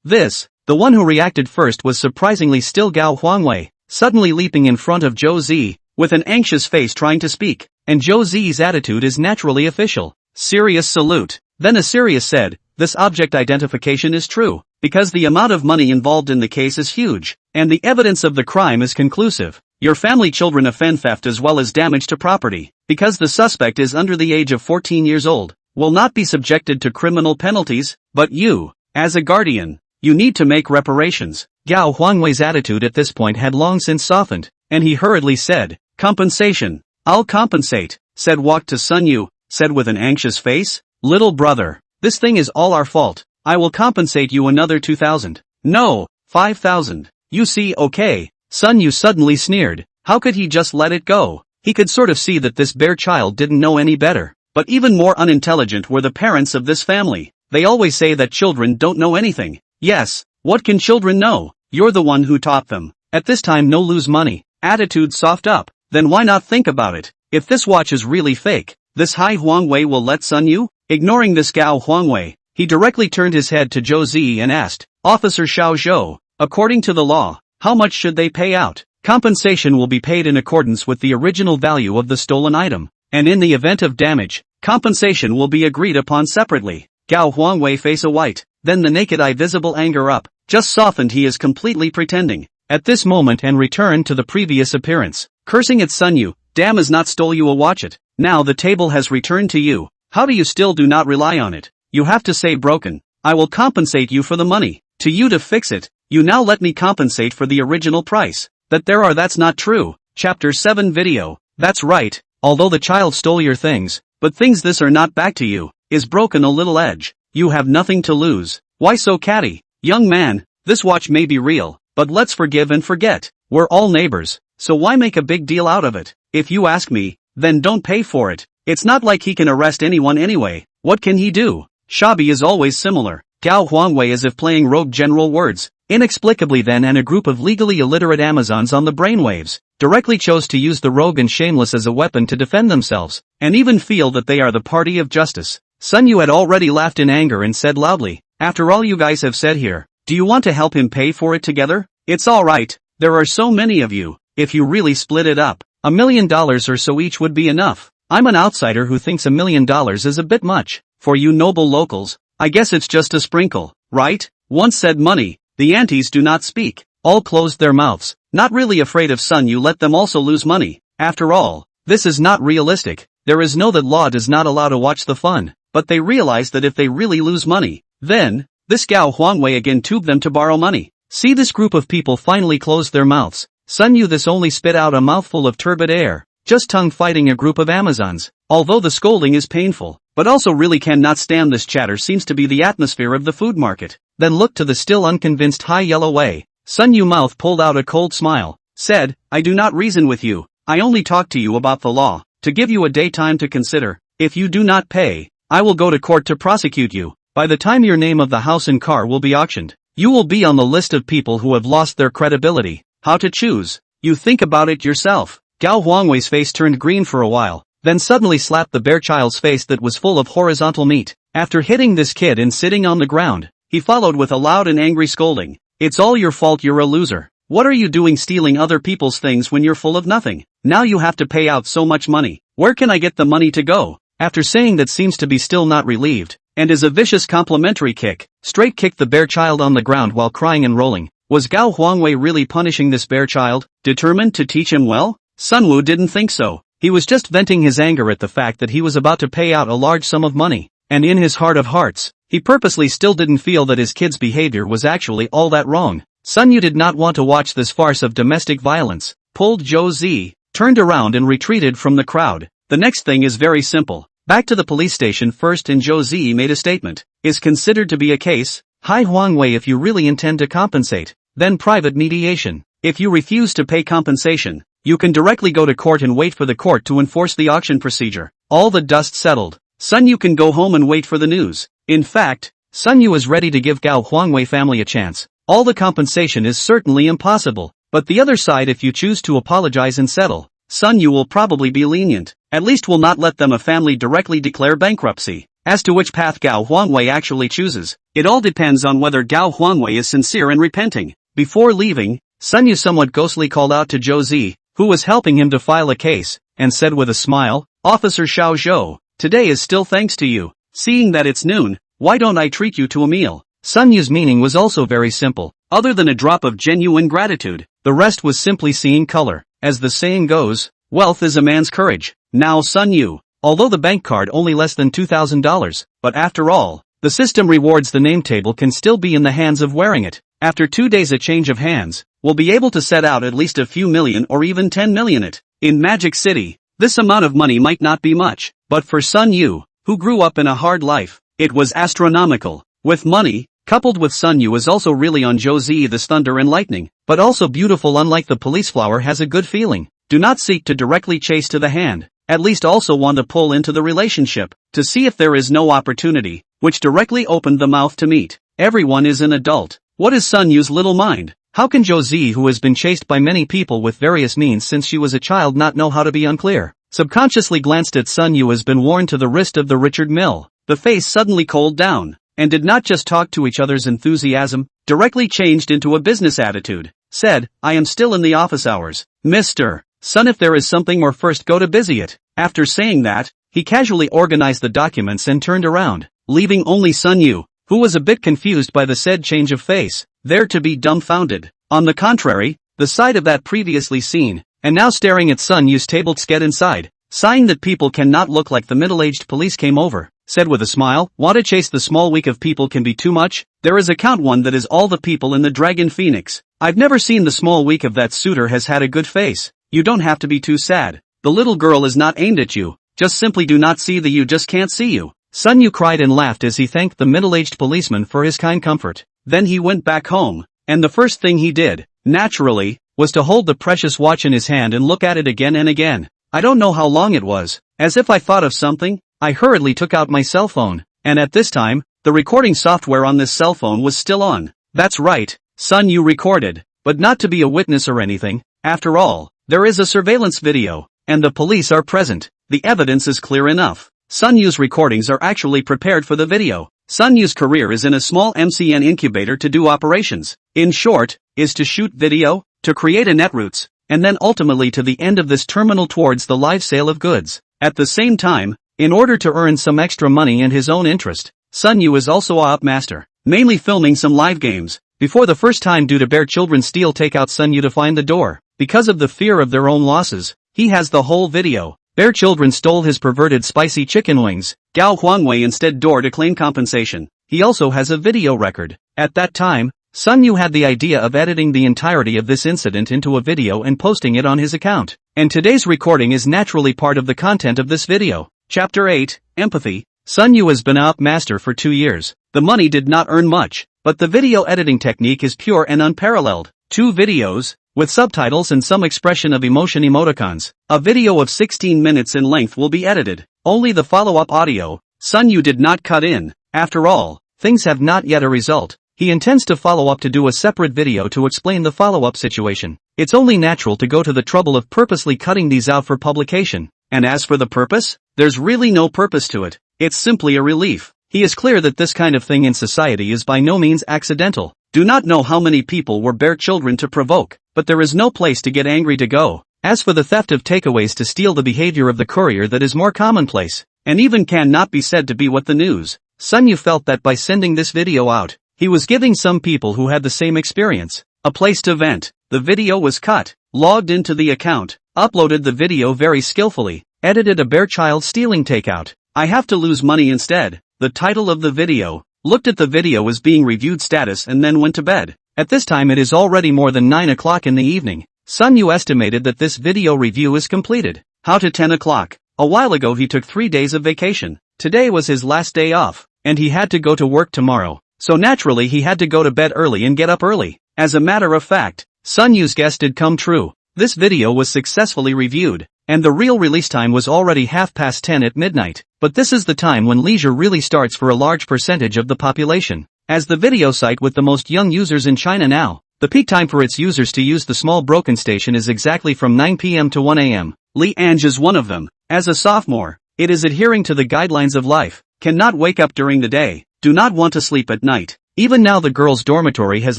this, the one who reacted first was surprisingly still Gao Huangwei, suddenly leaping in front of Zhou Zi, with an anxious face trying to speak, and Zhou Zi's attitude is naturally official. Serious salute. Then a serious said, this object identification is true, because the amount of money involved in the case is huge, and the evidence of the crime is conclusive. Your family children offend theft as well as damage to property, because the suspect is under the age of 14 years old, will not be subjected to criminal penalties, but you, as a guardian, you need to make reparations. Gao Huangwei's attitude at this point had long since softened, and he hurriedly said, compensation. I'll compensate, walked to Sun Yu, said with an anxious face, little brother, this thing is all our fault. I will compensate you another 2,000. No, 5,000. You see, okay. Sun Yu suddenly sneered. How could he just let it go? He could sort of see that this bare child didn't know any better. But even more unintelligent were the parents of this family. They always say that children don't know anything. Yes, what can children know? You're the one who taught them. At this time no lose money. Attitude soft up. Then why not think about it? If this watch is really fake, this Hai Huangwei will let Sun Yu? Ignoring this Gao Huangwei, he directly turned his head to Zhou Zi and asked, Officer Xiao Zhou, according to the law, how much should they pay out? Compensation will be paid in accordance with the original value of the stolen item, and in the event of damage, compensation will be agreed upon separately. Gao Huangwei face a white, then the naked eye visible anger up, just softened he is completely pretending, at this moment and returned to the previous appearance, cursing at Sun Yu, damn has not stole you a watch it, now the table has returned to you, how do you still do not rely on it? You have to say broken, I will compensate you for the money, to you to fix it, you now let me compensate for the original price, that's not true. Chapter 7 video, that's right, although the child stole your things, but things this are not back to you, is broken a little edge, you have nothing to lose, why so catty, Young man, this watch may be real, but let's forgive and forget. We're all neighbors, so why make a big deal out of it? If you ask me, then don't pay for it. It's not like he can arrest anyone anyway. What can he do? Shabi is always similar. Gao Huangwei as if playing rogue general words. Inexplicably then and a group of legally illiterate Amazons on the brainwaves directly chose to use the rogue and shameless as a weapon to defend themselves, and even feel that they are the party of justice. Sun Yu had already laughed in anger and said loudly, after all you guys have said here, do you want to help him pay for it together? It's alright, there are so many of you, if you really split it up, $1 million or so each would be enough. I'm an outsider who thinks $1 million is a bit much. For you noble locals, I guess it's just a sprinkle, right? Once said money, the aunties do not speak. All closed their mouths, not really afraid of Sun Yu let them also lose money. After all, this is not realistic. There is no that law does not allow to watch the fun, but they realize that if they really lose money, then, this Gao Huangwei again tubed them to borrow money. See this group of people finally close their mouths. Sun Yu this only spit out a mouthful of turbid air, just tongue fighting a group of Amazons. Although the scolding is painful, but also really cannot stand this chatter seems to be the atmosphere of the food market. Then looked to the still unconvinced High Yellow Wei. Sun Yu mouth pulled out a cold smile, said, I do not reason with you, I only talk to you about the law, to give you a day time to consider. If you do not pay, I will go to court to prosecute you. By the time your name of the house and car will be auctioned, you will be on the list of people who have lost their credibility. How to choose? You think about it yourself. Gao Huangwei's face turned green for a while, then suddenly slapped the bear child's face that was full of horizontal meat. After hitting this kid and sitting on the ground, he followed with a loud and angry scolding. It's all your fault, you're a loser. What are you doing stealing other people's things when you're full of nothing? Now you have to pay out so much money. Where can I get the money to go? After saying that seems to be still not relieved, and is a vicious complimentary kick, straight kicked the bear child on the ground while crying and rolling. Was Gao Huangwei really punishing this bear child, determined to teach him well? Sun Wu didn't think so. He was just venting his anger at the fact that he was about to pay out a large sum of money, and in his heart of hearts, he purposely still didn't feel that his kid's behavior was actually all that wrong. Sun Yu did not want to watch this farce of domestic violence, pulled Zhou Zi, turned around and retreated from the crowd. The next thing is very simple. Back to the police station first, and Zhou Zi made a statement. Is considered to be a case. Hai Huangwei, if you really intend to compensate, then private mediation. If you refuse to pay compensation, you can directly go to court and wait for the court to enforce the auction procedure. All the dust settled. Sun Yu can go home and wait for the news. In fact, Sun Yu is ready to give Gao Huangwei family a chance. All the compensation is certainly impossible, but the other side, if you choose to apologize and settle, Sun Yu will probably be lenient. At least will not let them a family directly declare bankruptcy. As to which path Gao Huangwei actually chooses, it all depends on whether Gao Huangwei is sincere and repenting. Before leaving, Sun Yu somewhat ghostly called out to Zhou Zi, who was helping him to file a case, and said with a smile, Officer Xiao Zhou, today is still thanks to you. Seeing that it's noon, why don't I treat you to a meal? Sun Yu's meaning was also very simple. Other than a drop of genuine gratitude, the rest was simply seeing color. As the saying goes, wealth is a man's courage. Now Sun Yu, although the bank card only less than $2,000, but after all, the system rewards the name table can still be in the hands of wearing it. After 2 days a change of hands, will be able to set out at least a few million or even 10 million it. In Magic City, this amount of money might not be much, but for Sun Yu, who grew up in a hard life, it was astronomical. With money, coupled with Sun Yu is also really on Zhou Zi this thunder and lightning, but also beautiful. Unlike the police flower has a good feeling. Do not seek to directly chase to the hand, at least also want to pull into the relationship, to see if there is no opportunity, which directly opened the mouth to meet. Everyone is an adult. What is Sun Yu's little mind? How can Zhou Zi, who has been chased by many people with various means since she was a child, not know how to be unclear? Subconsciously glanced at Sun Yu has been worn to the wrist of the Richard Mill. The face suddenly cooled down, and did not just talk to each other's enthusiasm, directly changed into a business attitude. Said, I am still in the office hours. Mr. Sun, if there is something more, first go to busy it. After saying that, he casually organized the documents and turned around, leaving only Sun Yu, who was a bit confused by the said change of face, there to be dumbfounded. On the contrary, the sight of that previously seen, and now staring at Sun Yu's table, get inside, sighing that people cannot look like the middle-aged police, came over, said with a smile, want to chase the small week of people can be too much? There is a count one that is all the people in the Dragon Phoenix. I've never seen the small week of that suitor has had a good face. You don't have to be too sad. The little girl is not aimed at you, just simply do not see the you just can't see you. Sun Yu cried and laughed as he thanked the middle-aged policeman for his kind comfort. Then he went back home, and the first thing he did, naturally, was to hold the precious watch in his hand and look at it again and again. I don't know how long it was. As if I thought of something, I hurriedly took out my cell phone, and at this time, the recording software on this cell phone was still on. That's right, Sun Yu recorded, but not to be a witness or anything. After all, there is a surveillance video, and the police are present. The evidence is clear enough. Sun Yu's recordings are actually prepared for the video. Sun Yu's career is in a small MCN incubator to do operations. In short, is to shoot video, to create a netroutes, and then ultimately to the end of this terminal towards the live sale of goods. At the same time, in order to earn some extra money in his own interest, Sun Yu is also a op master, mainly filming some live games. Before the first time due to bear children steal take out Sun Yu to find the door. Because of the fear of their own losses, he has the whole video. Bear children stole his perverted spicy chicken wings. Gao Huangwei instead door to claim compensation. He also has a video record. At that time, Sun Yu had the idea of editing the entirety of this incident into a video and posting it on his account. And today's recording is naturally part of the content of this video. Chapter 8, Empathy. Sun Yu has been a op master for 2 years. The money did not earn much, but the video editing technique is pure and unparalleled. 2 videos, with subtitles and some expression of emotion emoticons. A video of 16 minutes in length will be edited. Only the follow-up audio, Sun Yu did not cut in. After all, things have not yet a result. He intends to follow up to do a separate video to explain the follow-up situation. It's only natural to go to the trouble of purposely cutting these out for publication. And as for the purpose, there's really no purpose to it. It's simply a relief. He is clear that this kind of thing in society is by no means accidental. Do not know how many people were bear children to provoke, but there is no place to get angry to go. As for the theft of takeaways to steal the behavior of the courier that is more commonplace, and even can not be said to be what the news. Sun Yu felt that by sending this video out, he was giving some people who had the same experience a place to vent. The video was cut, logged into the account, uploaded the video very skillfully, edited a bear child stealing takeout. I have to lose money instead. The title of the video, looked at the video as being reviewed status and then went to bed. At this time it is already more than 9 o'clock in the evening. Sun Yu estimated that this video review is completed. How to 10 o'clock. A while ago he took 3 days of vacation. Today was his last day off, and he had to go to work tomorrow. So naturally he had to go to bed early and get up early. As a matter of fact, Sun Yu's guess did come true. This video was successfully reviewed, and the real release time was already 10:30 at midnight. But this is the time when leisure really starts for a large percentage of the population. As the video site with the most young users in China now, the peak time for its users to use the small broken station is exactly from 9 p.m. to 1 a.m. Li Ange is one of them. As a sophomore, it is adhering to the guidelines of life, cannot wake up during the day, do not want to sleep at night. Even now the girls' dormitory has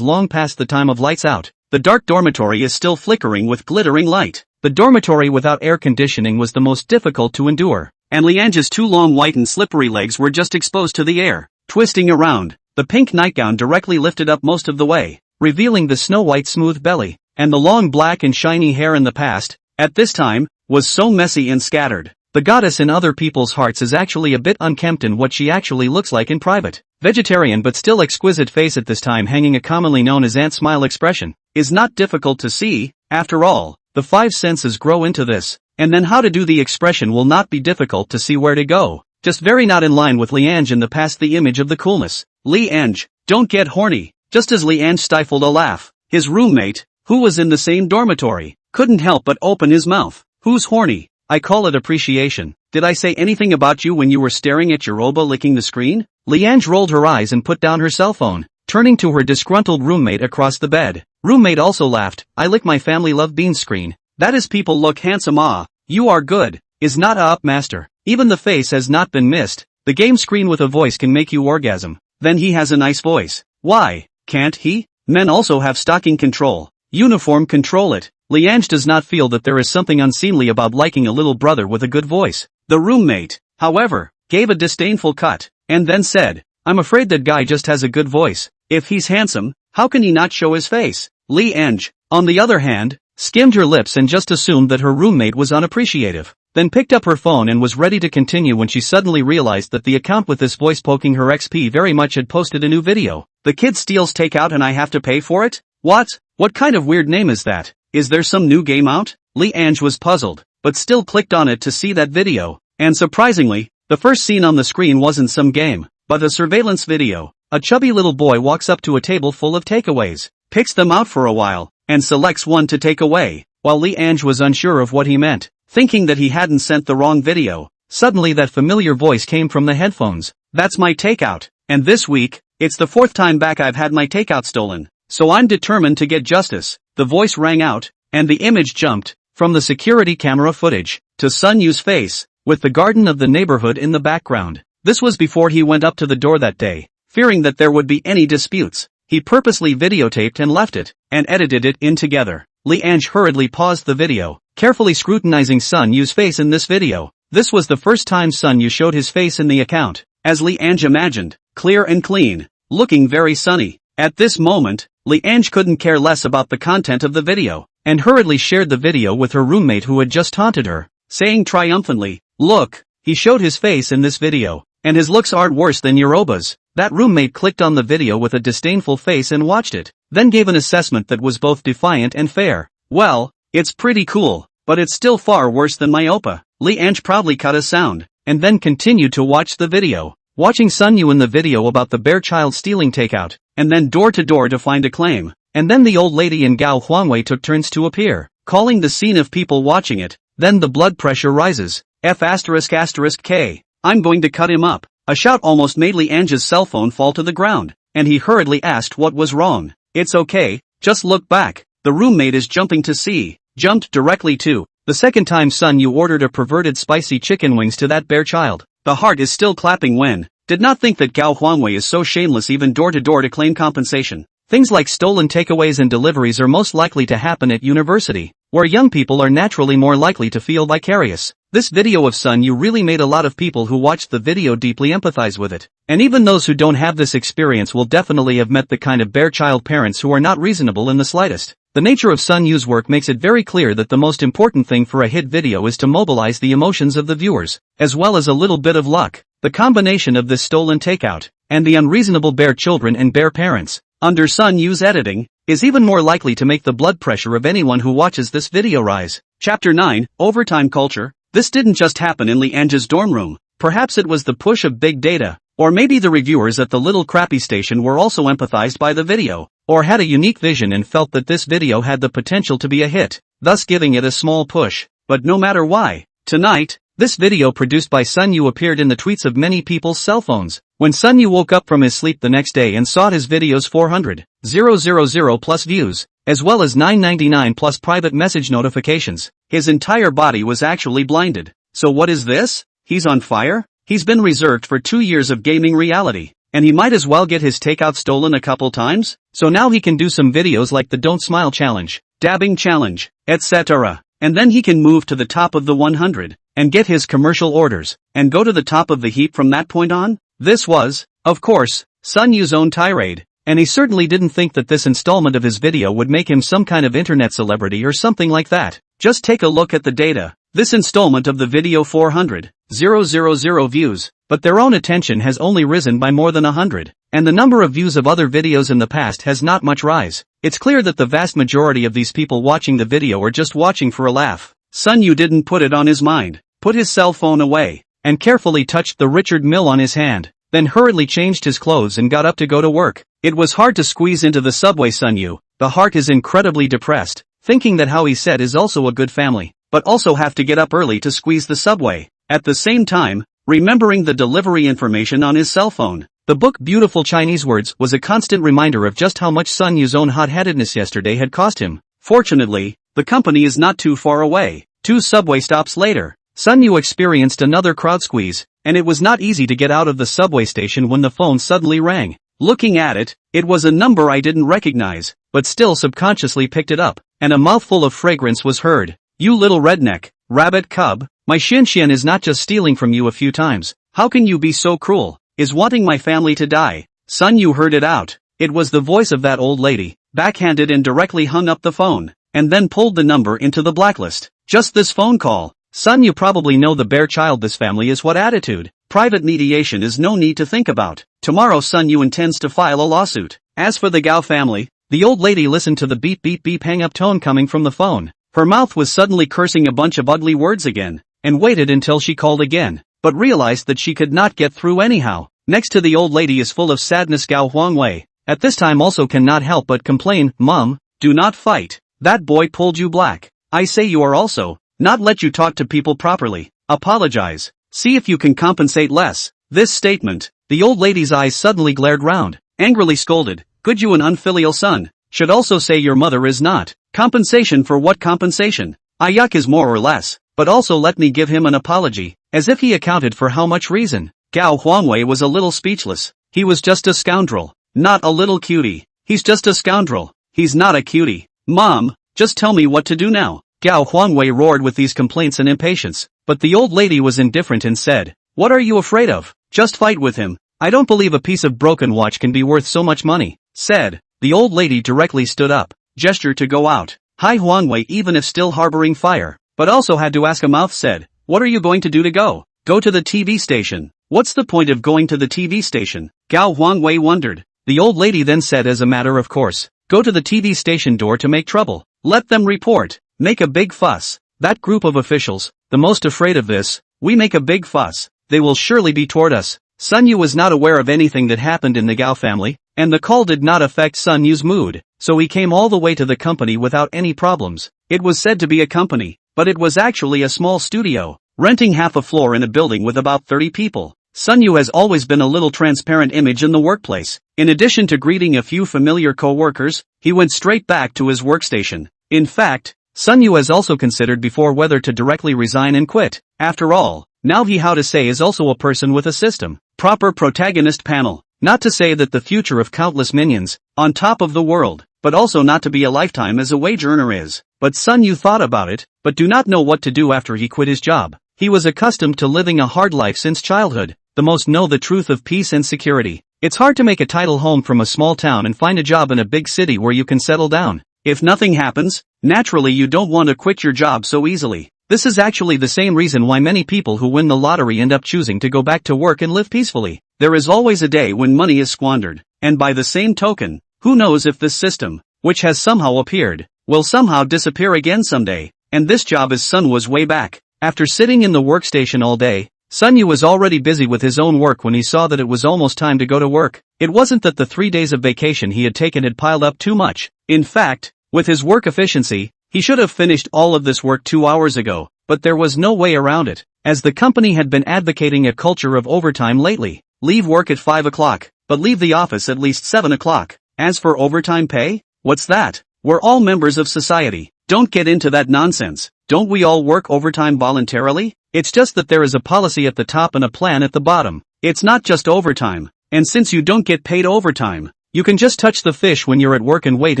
long passed the time of lights out. The dark dormitory is still flickering with glittering light. The dormitory without air conditioning was the most difficult to endure, and Liange's 2 long white and slippery legs were just exposed to the air, twisting around. The pink nightgown directly lifted up most of the way, revealing the snow-white smooth belly, and the long black and shiny hair in the past, at this time, was so messy and scattered. The goddess in other people's hearts is actually a bit unkempt in what she actually looks like in private. Vegetarian but still exquisite face at this time hanging a commonly known as ant smile expression, is not difficult to see. After all, the 5 senses grow into this, and then how to do the expression will not be difficult to see where to go. Just very not in line with Liange in the past, the image of the coolness. Liange, don't get horny. Just as Liange stifled a laugh, his roommate, who was in the same dormitory, couldn't help but open his mouth. Who's horny? I call it appreciation. Did I say anything about you when you were staring at your oba licking the screen? Liange rolled her eyes and put down her cell phone, turning to her disgruntled roommate across the bed. Roommate also laughed. I lick my family love beans screen. That is people look handsome. Ah, you are good. Is not a up master. Even the face has not been missed. The game screen with a voice can make you orgasm. Then he has a nice voice. Why, can't he? Men also have stocking control. Uniform control it. Liange does not feel that there is something unseemly about liking a little brother with a good voice. The roommate, however, gave a disdainful cut, and then said, I'm afraid that guy just has a good voice. If he's handsome, how can he not show his face? Liange, on the other hand, skimmed her lips and just assumed that her roommate was unappreciative, then picked up her phone and was ready to continue when she suddenly realized that the account with this voice poking her XP very much had posted a new video. The kid steals takeout and I have to pay for it? What? What kind of weird name is that? Is there some new game out? Liange was puzzled, but still clicked on it to see that video, and surprisingly, the first scene on the screen wasn't some game, but a surveillance video. A chubby little boy walks up to a table full of takeaways, picks them out for a while, and selects one to take away, while Lee Ange was unsure of what he meant, thinking that he hadn't sent the wrong video. Suddenly that familiar voice came from the headphones. That's my takeout. And this week, it's the 4th time back I've had my takeout stolen. So I'm determined to get justice. The voice rang out, and the image jumped from the security camera footage to Sun Yu's face, with the garden of the neighborhood in the background. This was before he went up to the door that day, fearing that there would be any disputes. He purposely videotaped and left it, and edited it in together. Lee Ange hurriedly paused the video, carefully scrutinizing Sun Yu's face in this video. This was the first time Sun Yu showed his face in the account, as Lee Ange imagined, clear and clean, looking very sunny. At this moment, Lee Ange couldn't care less about the content of the video, and hurriedly shared the video with her roommate who had just taunted her, saying triumphantly, "Look, he showed his face in this video, and his looks aren't worse than Yoruba's." That roommate clicked on the video with a disdainful face and watched it, then gave an assessment that was both defiant and fair. "Well, it's pretty cool, but it's still far worse than my oppa." Lee Ange proudly cut a sound, and then continued to watch the video, watching Sun Yu in the video about the bear child stealing takeout, and then door to door to find a claim, and then the old lady and Gao Huangwei took turns to appear, calling the scene of people watching it. Then the blood pressure rises. F***K, I'm going to cut him up. A shout almost made Lee Ange's cell phone fall to the ground, and he hurriedly asked what was wrong. "It's okay, just look back. The roommate is jumping to see." Jumped directly to the second time Sun Yu ordered a perverted spicy chicken wings to that bear child. The heart is still clapping when, did not think that Gao Huangwei is so shameless even door to door to claim compensation. Things like stolen takeaways and deliveries are most likely to happen at university, where young people are naturally more likely to feel vicarious. This video of Sun Yu really made a lot of people who watched the video deeply empathize with it. And even those who don't have this experience will definitely have met the kind of bear child parents who are not reasonable in the slightest. The nature of Sun Yu's work makes it very clear that the most important thing for a hit video is to mobilize the emotions of the viewers, as well as a little bit of luck. The combination of this stolen takeout, and the unreasonable bear children and bear parents, under Sun Yu's editing, is even more likely to make the blood pressure of anyone who watches this video rise. Chapter 9, Overtime Culture. This didn't just happen in Lee Ange's dorm room. Perhaps it was the push of big data, or maybe the reviewers at the little crappy station were also empathized by the video, or had a unique vision and felt that this video had the potential to be a hit, thus giving it a small push. But no matter why, tonight, this video produced by Sun Yu appeared in the tweets of many people's cell phones. When Sun Yu woke up from his sleep the next day and saw his video's 400,000 plus views, as well as 999 plus private message notifications, his entire body was actually blinded. So what is this? He's on fire? He's been reserved for 2 years of gaming reality, and he might as well get his takeout stolen a couple times? So now he can do some videos like the Don't Smile Challenge, Dabbing Challenge, etc. And then he can move to the top of the 100, and get his commercial orders, and go to the top of the heap from that point on? This was, of course, Sun Yu's own tirade, and he certainly didn't think that this installment of his video would make him some kind of internet celebrity or something like that. Just take a look at the data. This installment of the video 400,000 views, but their own attention has only risen by more than 100, and the number of views of other videos in the past has not much rise. It's clear that the vast majority of these people watching the video are just watching for a laugh. Sun Yu didn't put it on his mind, put his cell phone away, and carefully touched the Richard Mille on his hand, then hurriedly changed his clothes and got up to go to work. It was hard to squeeze into the subway. Sun Yu, the heart is incredibly depressed, thinking that how he said is also a good family, but also have to get up early to squeeze the subway. At the same time, remembering the delivery information on his cell phone. The book Beautiful Chinese Words was a constant reminder of just how much Sun Yu's own hot-headedness yesterday had cost him. Fortunately, the company is not too far away. 2 subway stops later, Sun Yu experienced another crowd squeeze, and it was not easy to get out of the subway station when the phone suddenly rang. Looking at it, it was a number I didn't recognize, but still subconsciously picked it up, and a mouthful of fragrance was heard. "You little redneck, rabbit cub, my Xian is not just stealing from you a few times. How can you be so cruel? Is wanting my family to die." Sun Yu heard it out. It was the voice of that old lady, backhanded, and directly hung up the phone, and then pulled the number into the blacklist. Just this phone call. Sun Yu probably know the bear child this family is. What attitude? Private mediation is no need to think about. Tomorrow Sun Yu intends to file a lawsuit. As for the Gao family, the old lady listened to the beep beep beep hang-up tone coming from the phone. Her mouth was suddenly cursing a bunch of ugly words again, and waited until she called again, but realized that she could not get through anyhow. Next to the old lady is full of sadness Gao Huangwei. At this time also cannot help but complain, Mom, do not fight. That boy pulled you black. I say you are also, not let you talk to people properly. Apologize. See if you can compensate less. This statement, the old lady's eyes suddenly glared round, angrily scolded, good you an unfilial son. Should also say your mother is not. Compensation for what compensation? Ayuk is more or less, but also let me give him an apology, as if he accounted for how much reason. Gao Huangwei was a little speechless. He was just a scoundrel. Not a little cutie. He's just a scoundrel. He's not a cutie. Mom, just tell me what to do now. Gao Huangwei roared with these complaints and impatience, but the old lady was indifferent and said, what are you afraid of? Just fight with him. I don't believe a piece of broken watch can be worth so much money. Said. The old lady directly stood up, gestured to go out. Hai Huangwei, even if still harboring fire, but also had to ask a mouth, said, what are you going to do to go? Go to the TV station. What's the point of going to the TV station? Gao Huangwei wondered. The old lady then said as a matter of course, go to the TV station door to make trouble. Let them report. Make a big fuss. That group of officials, the most afraid of this, we make a big fuss, they will surely be toward us. Sun Yu was not aware of anything that happened in the Gao family, and the call did not affect Sun Yu's mood, so he came all the way to the company without any problems. It was said to be a company, but it was actually a small studio, renting half a floor in a building with about 30 people. Sun Yu has always been a little transparent image in the workplace. In addition to greeting a few familiar co-workers, he went straight back to his workstation. In fact, Sun Yu has also considered before whether to directly resign and quit. After all, now he how to say is also a person with a system. Proper protagonist panel. Not to say that the future of countless minions, on top of the world, but also not to be a lifetime as a wage earner is. But Sun Yu thought about it, but do not know what to do after he quit his job. He was accustomed to living a hard life since childhood. The most know the truth of peace and security. It's hard to make a title home from a small town and find a job in a big city where you can settle down. If nothing happens, naturally you don't want to quit your job so easily. This is actually the same reason why many people who win the lottery end up choosing to go back to work and live peacefully. There is always a day when money is squandered, and by the same token, who knows if this system, which has somehow appeared, will somehow disappear again someday. And this job is Sun was way back. After sitting in the workstation all day, Sun Yu was already busy with his own work when he saw that it was almost time to go to work. It wasn't that the 3 days of vacation he had taken had piled up too much. In fact, with his work efficiency, he should have finished all of this work 2 hours ago, but there was no way around it, as the company had been advocating a culture of overtime lately. Leave work at 5 o'clock, but leave the office at least 7 o'clock. As for overtime pay, what's that? We're all members of society. Don't get into that nonsense. Don't we all work overtime voluntarily? It's just that there is a policy at the top and a plan at the bottom. It's not just overtime. And since you don't get paid overtime, you can just touch the fish when you're at work and wait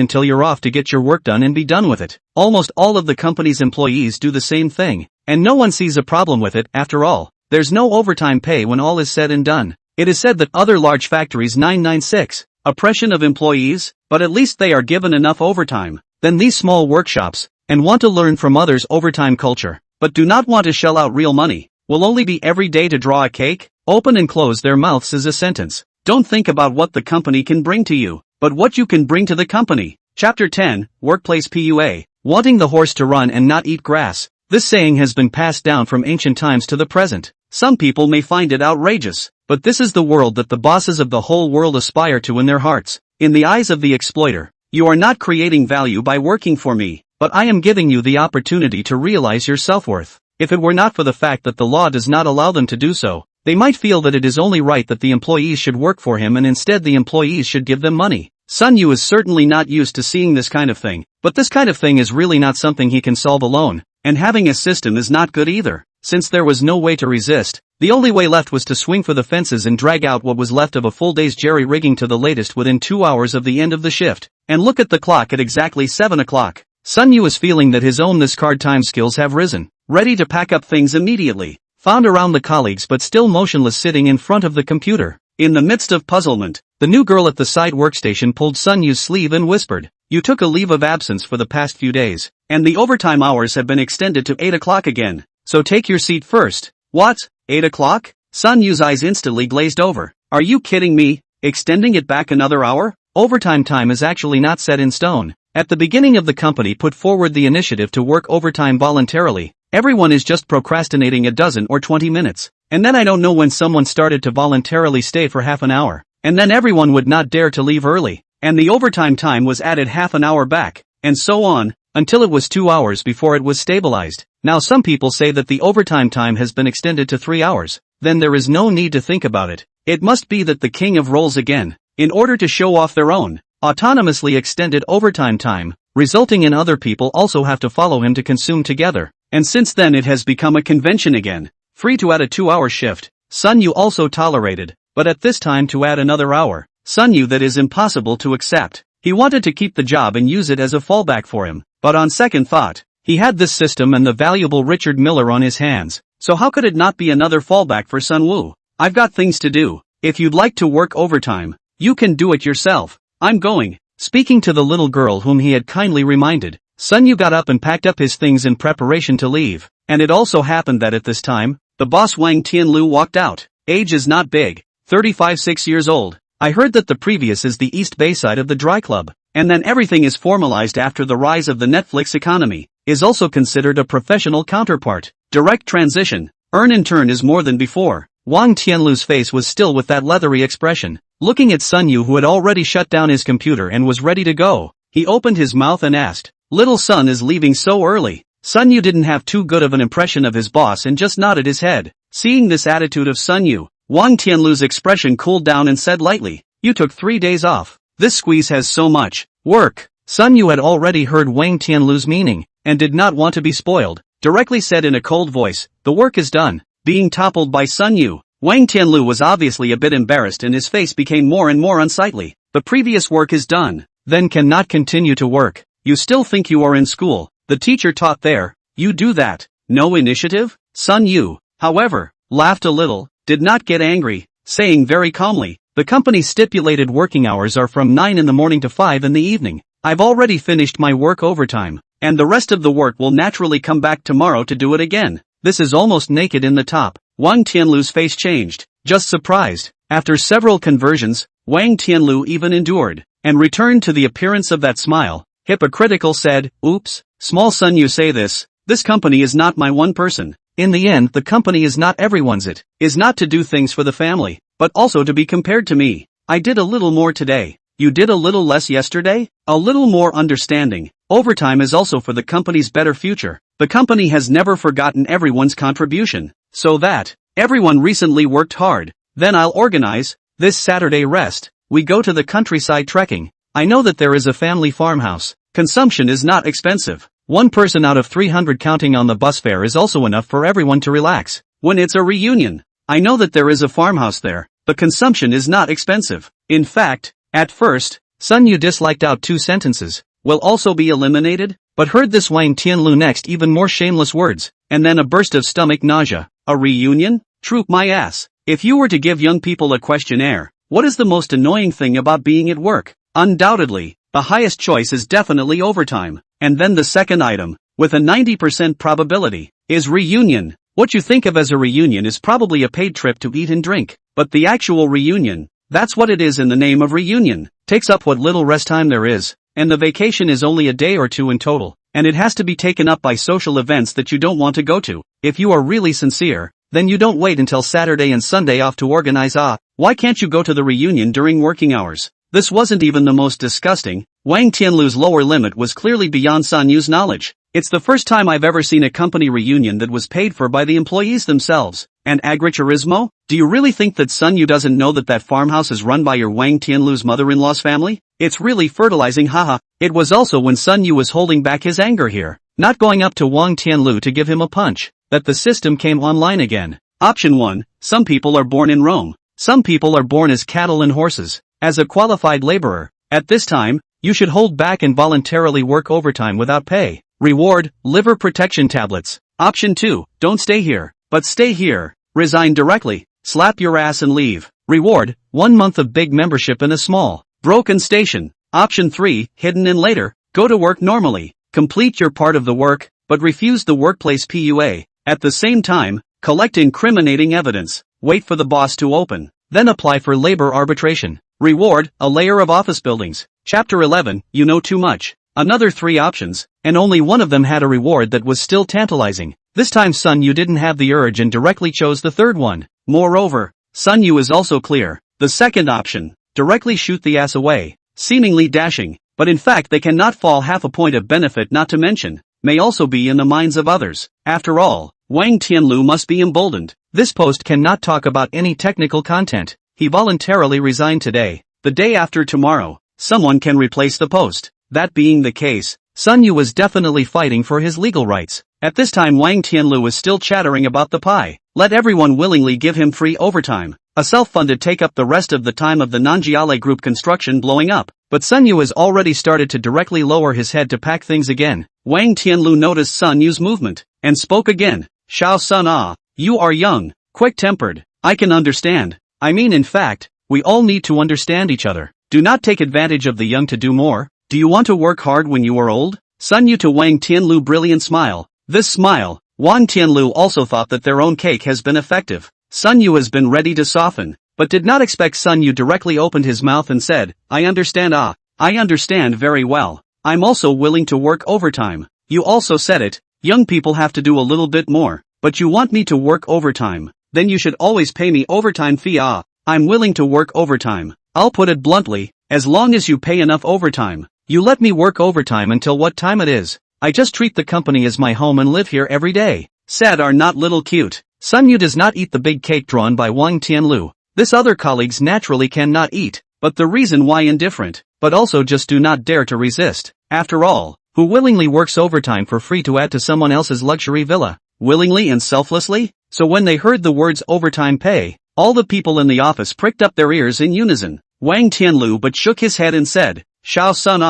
until you're off to get your work done and be done with it. Almost all of the company's employees do the same thing, and no one sees a problem with it. After all, there's no overtime pay when all is said and done. It is said that other large factories 996, oppression of employees, but at least they are given enough overtime. Then these small workshops, and want to learn from others overtime culture, but do not want to shell out real money, will only be every day to draw a cake, open and close their mouths is a sentence. Don't think about what the company can bring to you, but what you can bring to the company. Chapter 10, Workplace PUA, wanting the horse to run and not eat grass. This saying has been passed down from ancient times to the present. Some people may find it outrageous, but this is the world that the bosses of the whole world aspire to in their hearts. In the eyes of the exploiter, you are not creating value by working for me, but I am giving you the opportunity to realize your self-worth. If it were not for the fact that the law does not allow them to do so, they might feel that it is only right that the employees should work for him and instead the employees should give them money. Sun Yu is certainly not used to seeing this kind of thing, but this kind of thing is really not something he can solve alone, and having a system is not good either. Since there was no way to resist, the only way left was to swing for the fences and drag out what was left of a full day's jerry-rigging to the latest within 2 hours of the end of the shift. And look at the clock at exactly 7 o'clock. Sun Yu is feeling that his own this card time skills have risen, ready to pack up things immediately. Found around the colleagues but still motionless sitting in front of the computer. In the midst of puzzlement, the new girl at the side workstation pulled Sun Yu's sleeve and whispered, "You took a leave of absence for the past few days, and the overtime hours have been extended to 8 o'clock again. So take your seat first." "What? 8 o'clock? Sun Yu's eyes instantly glazed over. "Are you kidding me? Extending it back another hour?" Overtime time is actually not set in stone. At the beginning of the company put forward the initiative to work overtime voluntarily. Everyone is just procrastinating a dozen or 20 minutes. And then I don't know when someone started to voluntarily stay for half an hour. And then everyone would not dare to leave early. And the overtime time was added half an hour back. And so on, until it was 2 hours before it was stabilized. Now some people say that the overtime time has been extended to 3 hours. Then there is no need to think about it. It must be that the king of roles again. In order to show off their own, autonomously extended overtime time, resulting in other people also have to follow him to consume together. And since then it has become a convention again. Free to add a 2-hour shift, Sun Yu also tolerated, but at this time to add another hour, Sun Yu that is impossible to accept. He wanted to keep the job and use it as a fallback for him, but on second thought, he had this system and the valuable Richard Miller on his hands, so how could it not be another fallback for Sun Wu? I've got things to do. If you'd like to work overtime, you can do it yourself. I'm going. Speaking to the little girl whom he had kindly reminded, Sun Yu got up and packed up his things in preparation to leave, and it also happened that at this time, the boss Wang Tianlu walked out. Age is not big, 35-6 years old. I heard that the previous is the East Bay side of the dry club, and then everything is formalized after the rise of the Netflix economy, is also considered a professional counterpart. Direct transition, earn in turn is more than before. Wang Tianlu's face was still with that leathery expression, looking at Sun Yu who had already shut down his computer and was ready to go. He opened his mouth and asked, "Little Sun is leaving so early?" Sun Yu didn't have too good of an impression of his boss and just nodded his head. Seeing this attitude of Sun Yu, Wang Tianlu's expression cooled down and said lightly, "You took 3 days off. This squeeze has so much work." Sun Yu had already heard Wang Tianlu's meaning, and did not want to be spoiled. Directly said in a cold voice, "The work is done." Being toppled by Sun Yu, Wang Tianlu was obviously a bit embarrassed and his face became more and more unsightly. "The previous work is done. Then cannot continue to work. You still think you are in school. The teacher taught there. You do that. No initiative?" Sun Yu, however, laughed a little, did not get angry, saying very calmly, "The company's stipulated working hours are from 9 in the morning to 5 in the evening. I've already finished my work overtime, and the rest of the work will naturally come back tomorrow to do it again. This is almost naked in the top." Wang Tianlu's face changed, just surprised. After several conversions, Wang Tianlu even endured, and returned to the appearance of that smile. Hypocritical said, "Oops, small Sun Yu say this. This company is not my one person. In the end the company is not everyone's. It is not to do things for the family, but also to be compared to me. I did a little more today. You did a little less yesterday? A little more understanding. Overtime is also for the company's better future. The company has never forgotten everyone's contribution. So that, everyone recently worked hard. Then I'll organize, this Saturday rest, we go to the countryside trekking. I know that there is a family farmhouse. Consumption is not expensive. 1 person out of 300 counting on the bus fare is also enough for everyone to relax. When it's a reunion, I know that there is a farmhouse there, but consumption is not expensive. In fact, at first, Sun Yu disliked out 2 sentences, will also be eliminated, but heard this Wang Tianlu next even more shameless words, and then a burst of stomach nausea. A reunion? Troop my ass. If you were to give young people a questionnaire, what is the most annoying thing about being at work? Undoubtedly, the highest choice is definitely overtime. And then the second item, with a 90% probability, is reunion. What you think of as a reunion is probably a paid trip to eat and drink, but the actual reunion, that's what it is in the name of reunion, takes up what little rest time there is, and the vacation is only a day or 2 in total, and it has to be taken up by social events that you don't want to go to. If you are really sincere, then you don't wait until Saturday and Sunday off to organize. Why can't you go to the reunion during working hours? This wasn't even the most disgusting. Wang Tianlu's lower limit was clearly beyond Sun Yu's knowledge. It's the first time I've ever seen a company reunion that was paid for by the employees themselves. And agriturismo? Do you really think that Sun Yu doesn't know that that farmhouse is run by your Wang Tianlu's mother-in-law's family? It's really fertilizing, haha. It was also when Sun Yu was holding back his anger here, not going up to Wang Tianlu to give him a punch, that the system came online again. Option 1, some people are born in Rome. Some people are born as cattle and horses, as a qualified laborer. At this time, you should hold back and voluntarily work overtime without pay. Reward, liver protection tablets. Option 2, don't stay here, but stay here. Resign directly, slap your ass and leave. Reward, 1 month of big membership in a small, broken station. Option 3, hidden in later, go to work normally. Complete your part of the work, but refuse the workplace PUA. At the same time, collect incriminating evidence. Wait for the boss to open. Then apply for labor arbitration. Reward, a layer of office buildings. Chapter 11, you know too much. another 3 options, and only one of them had a reward that was still tantalizing. This time Sun Yu didn't have the urge and directly chose the third one. Moreover, Sun Yu is also clear. The second option, directly shoot the ass away, seemingly dashing, but in fact they cannot fall half a point of benefit not to mention, may also be in the minds of others. After all, Wang Tianlu must be emboldened. This post cannot talk about any technical content. He voluntarily resigned today. The day after tomorrow, someone can replace the post. That being the case, Sun Yu was definitely fighting for his legal rights. At this time Wang Tianlu was still chattering about the pie. Let everyone willingly give him free overtime. A self-funded take up the rest of the time of the Nanjiale group construction blowing up. But Sun Yu has already started to directly lower his head to pack things again. Wang Tianlu noticed Sun Yu's movement, and spoke again. Xiao Sun you are young, quick-tempered. I can understand. I mean in fact, we all need to understand each other. Do not take advantage of the young to do more. Do you want to work hard when you are old? Sun Yu to Wang Tianlu brilliant smile. This smile, Wang Tianlu also thought that their own cake has been effective. Sun Yu has been ready to soften, but did not expect Sun Yu directly opened his mouth and said, I understand I understand very well. I'm also willing to work overtime. You also said it, young people have to do a little bit more, but you want me to work overtime, then you should always pay me overtime fee. I'm willing to work overtime. I'll put it bluntly, as long as you pay enough overtime. You let me work overtime until what time it is. I just treat the company as my home and live here every day. Sad are not little cute. Sun Yu does not eat the big cake drawn by Wang Tianlu. This other colleagues naturally cannot eat, but the reason why indifferent, but also just do not dare to resist. After all, who willingly works overtime for free to add to someone else's luxury villa? Willingly and selflessly? So when they heard the words overtime pay, all the people in the office pricked up their ears in unison. Wang Tianlu but shook his head and said, Xiao Sun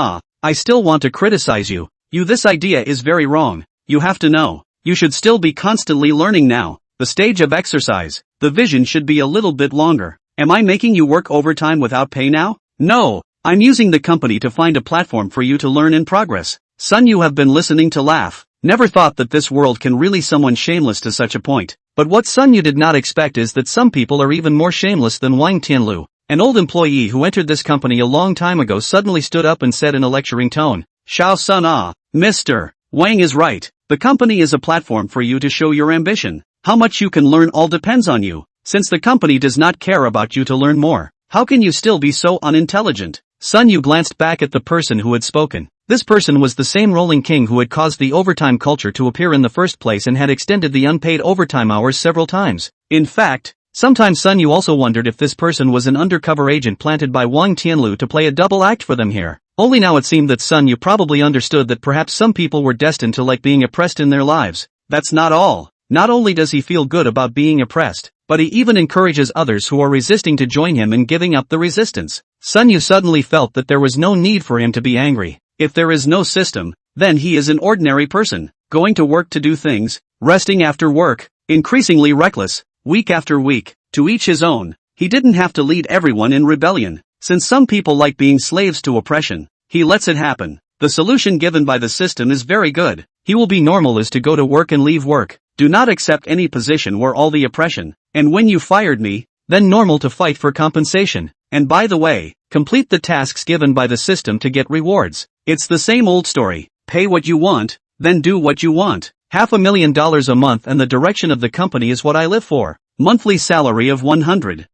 I still want to criticize you. This idea is very wrong. You have to know. You should still be constantly learning now. The stage of exercise, the vision should be a little bit longer. Am I making you work overtime without pay now? No, I'm using the company to find a platform for you to learn in progress. Sun Yu have been listening to laugh. Never thought that this world can really someone shameless to such a point. But what Sun Yu did not expect is that some people are even more shameless than Wang Tianlu. An old employee who entered this company a long time ago suddenly stood up and said in a lecturing tone, Xiao Sun Mr. Wang is right. The company is a platform for you to show your ambition. How much you can learn all depends on you. Since the company does not care about you to learn more, how can you still be so unintelligent? Sun Yu glanced back at the person who had spoken. This person was the same rolling king who had caused the overtime culture to appear in the first place and had extended the unpaid overtime hours several times. In fact, sometimes Sun Yu also wondered if this person was an undercover agent planted by Wang Tianlu to play a double act for them here. Only now it seemed that Sun Yu probably understood that perhaps some people were destined to like being oppressed in their lives. That's not all. Not only does he feel good about being oppressed, but he even encourages others who are resisting to join him in giving up the resistance. Sun Yu suddenly felt that there was no need for him to be angry. If there is no system, then he is an ordinary person, going to work to do things, resting after work, increasingly reckless, week after week, to each his own. He didn't have to lead everyone in rebellion. Since some people like being slaves to oppression, he lets it happen. The solution given by the system is very good. He will be normal is to go to work and leave work. Do not accept any position where all the oppression, and when you fired me, then normal to fight for compensation. And by the way, complete the tasks given by the system to get rewards. It's the same old story. Pay what you want, then do what you want. $500,000 a month and the direction of the company is what I live for. Monthly salary of 100,000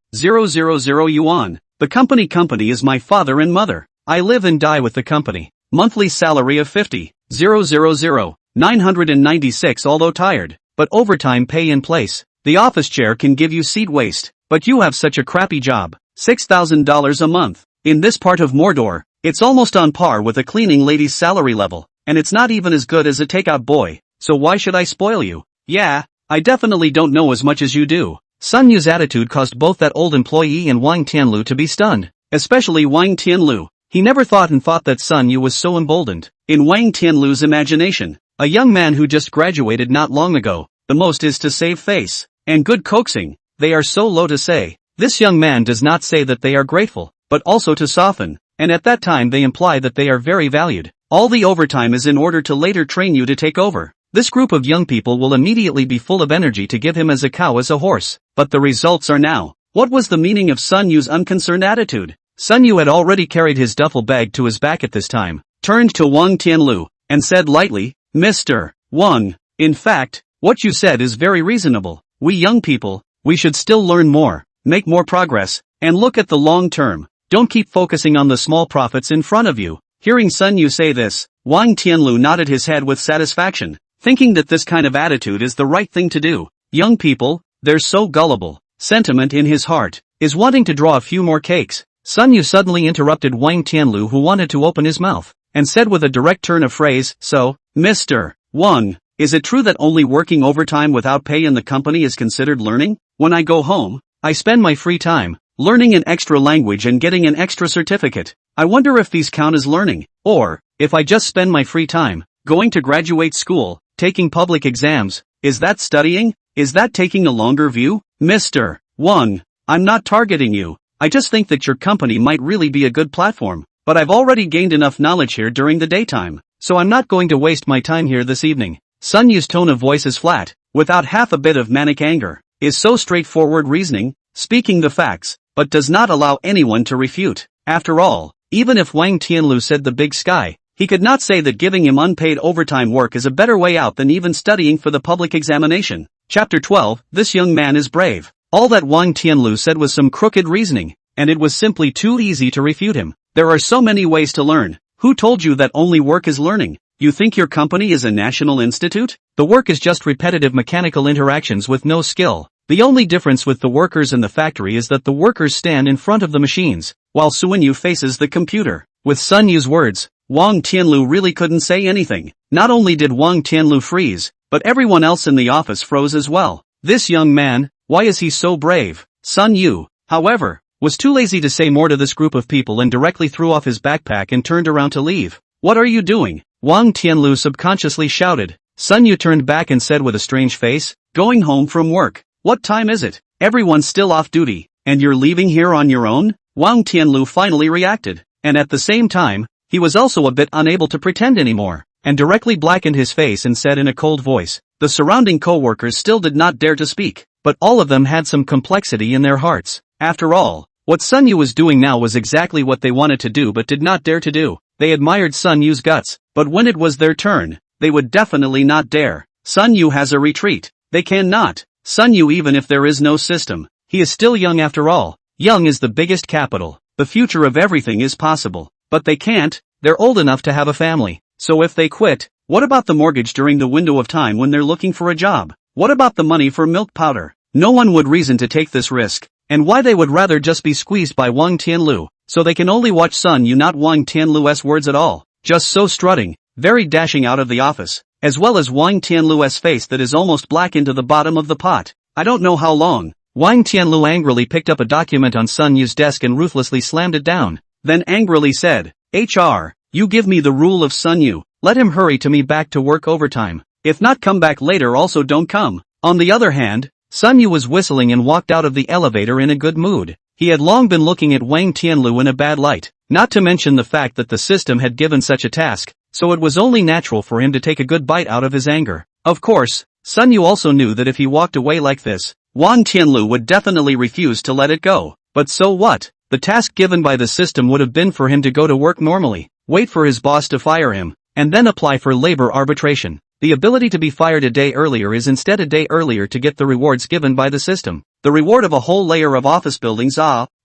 yuan. The company is my father and mother. I live and die with the company. Monthly salary of 50,000, 996 although tired, but overtime pay in place. The office chair can give you seat waste, but you have such a crappy job. $6,000 a month. In this part of Mordor, it's almost on par with a cleaning lady's salary level, and it's not even as good as a takeout boy, so why should I spoil you? Yeah, I definitely don't know as much as you do. Sun Yu's attitude caused both that old employee and Wang Tianlu to be stunned, especially Wang Tianlu. He never thought that Sun Yu was so emboldened. In Wang Tianlu's imagination, a young man who just graduated not long ago, the most is to save face, and good coaxing, they are so low to say. This young man does not say that they are grateful, but also to soften, and at that time they imply that they are very valued. All the overtime is in order to later train you to take over. This group of young people will immediately be full of energy to give him as a cow as a horse, but the results are now. What was the meaning of Sun Yu's unconcerned attitude? Sun Yu had already carried his duffel bag to his back at this time. turned to Wang Tianlu, and said lightly, Mr. Wang, in fact, what you said is very reasonable. We young people, we should still learn more, make more progress, and look at the long term. Don't keep focusing on the small profits in front of you. Hearing Sun Yu say this, Wang Tianlu nodded his head with satisfaction, thinking that this kind of attitude is the right thing to do. Young people, they're so gullible. Sentiment in his heart is wanting to draw a few more cakes. Sun Yu suddenly interrupted Wang Tianlu, who wanted to open his mouth, and said with a direct turn of phrase, so, Mr. Wang, is it true that only working overtime without pay in the company is considered learning? When I go home, I spend my free time learning an extra language and getting an extra certificate. I wonder if these count as learning, or if I just spend my free time going to graduate school, taking public exams. Is that studying? Is that taking a longer view? Mr. Wang, I'm not targeting you. I just think that your company might really be a good platform, but I've already gained enough knowledge here during the daytime, so I'm not going to waste my time here this evening. Sun Yu's tone of voice is flat, without half a bit of manic anger, is so straightforward reasoning, speaking the facts, but does not allow anyone to refute. After all, even if Wang Tianlu said the big sky, he could not say that giving him unpaid overtime work is a better way out than even studying for the public examination. Chapter 12, This young man is brave. All that Wang Tianlu said was some crooked reasoning, and it was simply too easy to refute him. There are so many ways to learn. Who told you that only work is learning? You think your company is a national institute? The work is just repetitive mechanical interactions with no skill. The only difference with the workers in the factory is that the workers stand in front of the machines, while Sun Yu faces the computer. With Sun Yu's words, Wang Tianlu really couldn't say anything. Not only did Wang Tianlu freeze, but everyone else in the office froze as well. This young man, why is he so brave? Sun Yu, however, was too lazy to say more to this group of people and directly threw off his backpack and turned around to leave. What are you doing? Wang Tianlu subconsciously shouted. Sun Yu turned back and said with a strange face, going home from work. What time is it? Everyone's still off duty, and you're leaving here on your own? Wang Tianlu finally reacted, and at the same time, he was also a bit unable to pretend anymore, and directly blackened his face and said in a cold voice. The surrounding co-workers still did not dare to speak, but all of them had some complexity in their hearts. After all, what Sun Yu was doing now was exactly what they wanted to do but did not dare to do. They admired Sun Yu's guts, but when it was their turn, they would definitely not dare. Sun Yu has a retreat. They cannot. Sun Yu, even if there is no system, he is still young after all. Young is the biggest capital. The future of everything is possible. But they can't. They're old enough to have a family. So if they quit, what about the mortgage during the window of time when they're looking for a job? What about the money for milk powder? No one would reason to take this risk, and why they would rather just be squeezed by Wang Tianlu, so they can only watch Sun Yu, not Wang Tianlu's words at all, just so strutting, very dashing out of the office, as well as Wang Tianlu's face that is almost black into the bottom of the pot. I don't know how long. Wang Tianlu angrily picked up a document on Sun Yu's desk and ruthlessly slammed it down, then angrily said, HR, you give me the rule of Sun Yu, let him hurry to me back to work overtime. If not, come back later, also don't come. On the other hand, Sun Yu was whistling and walked out of the elevator in a good mood. He had long been looking at Wang Tianlu in a bad light, not to mention the fact that the system had given such a task, so it was only natural for him to take a good bite out of his anger. Of course, Sun Yu also knew that if he walked away like this, Wang Tianlu would definitely refuse to let it go. But so what? The task given by the system would have been for him to go to work normally, wait for his boss to fire him, and then apply for labor arbitration. The ability to be fired a day earlier is instead a day earlier to get the rewards given by the system. The reward of a whole layer of office buildings.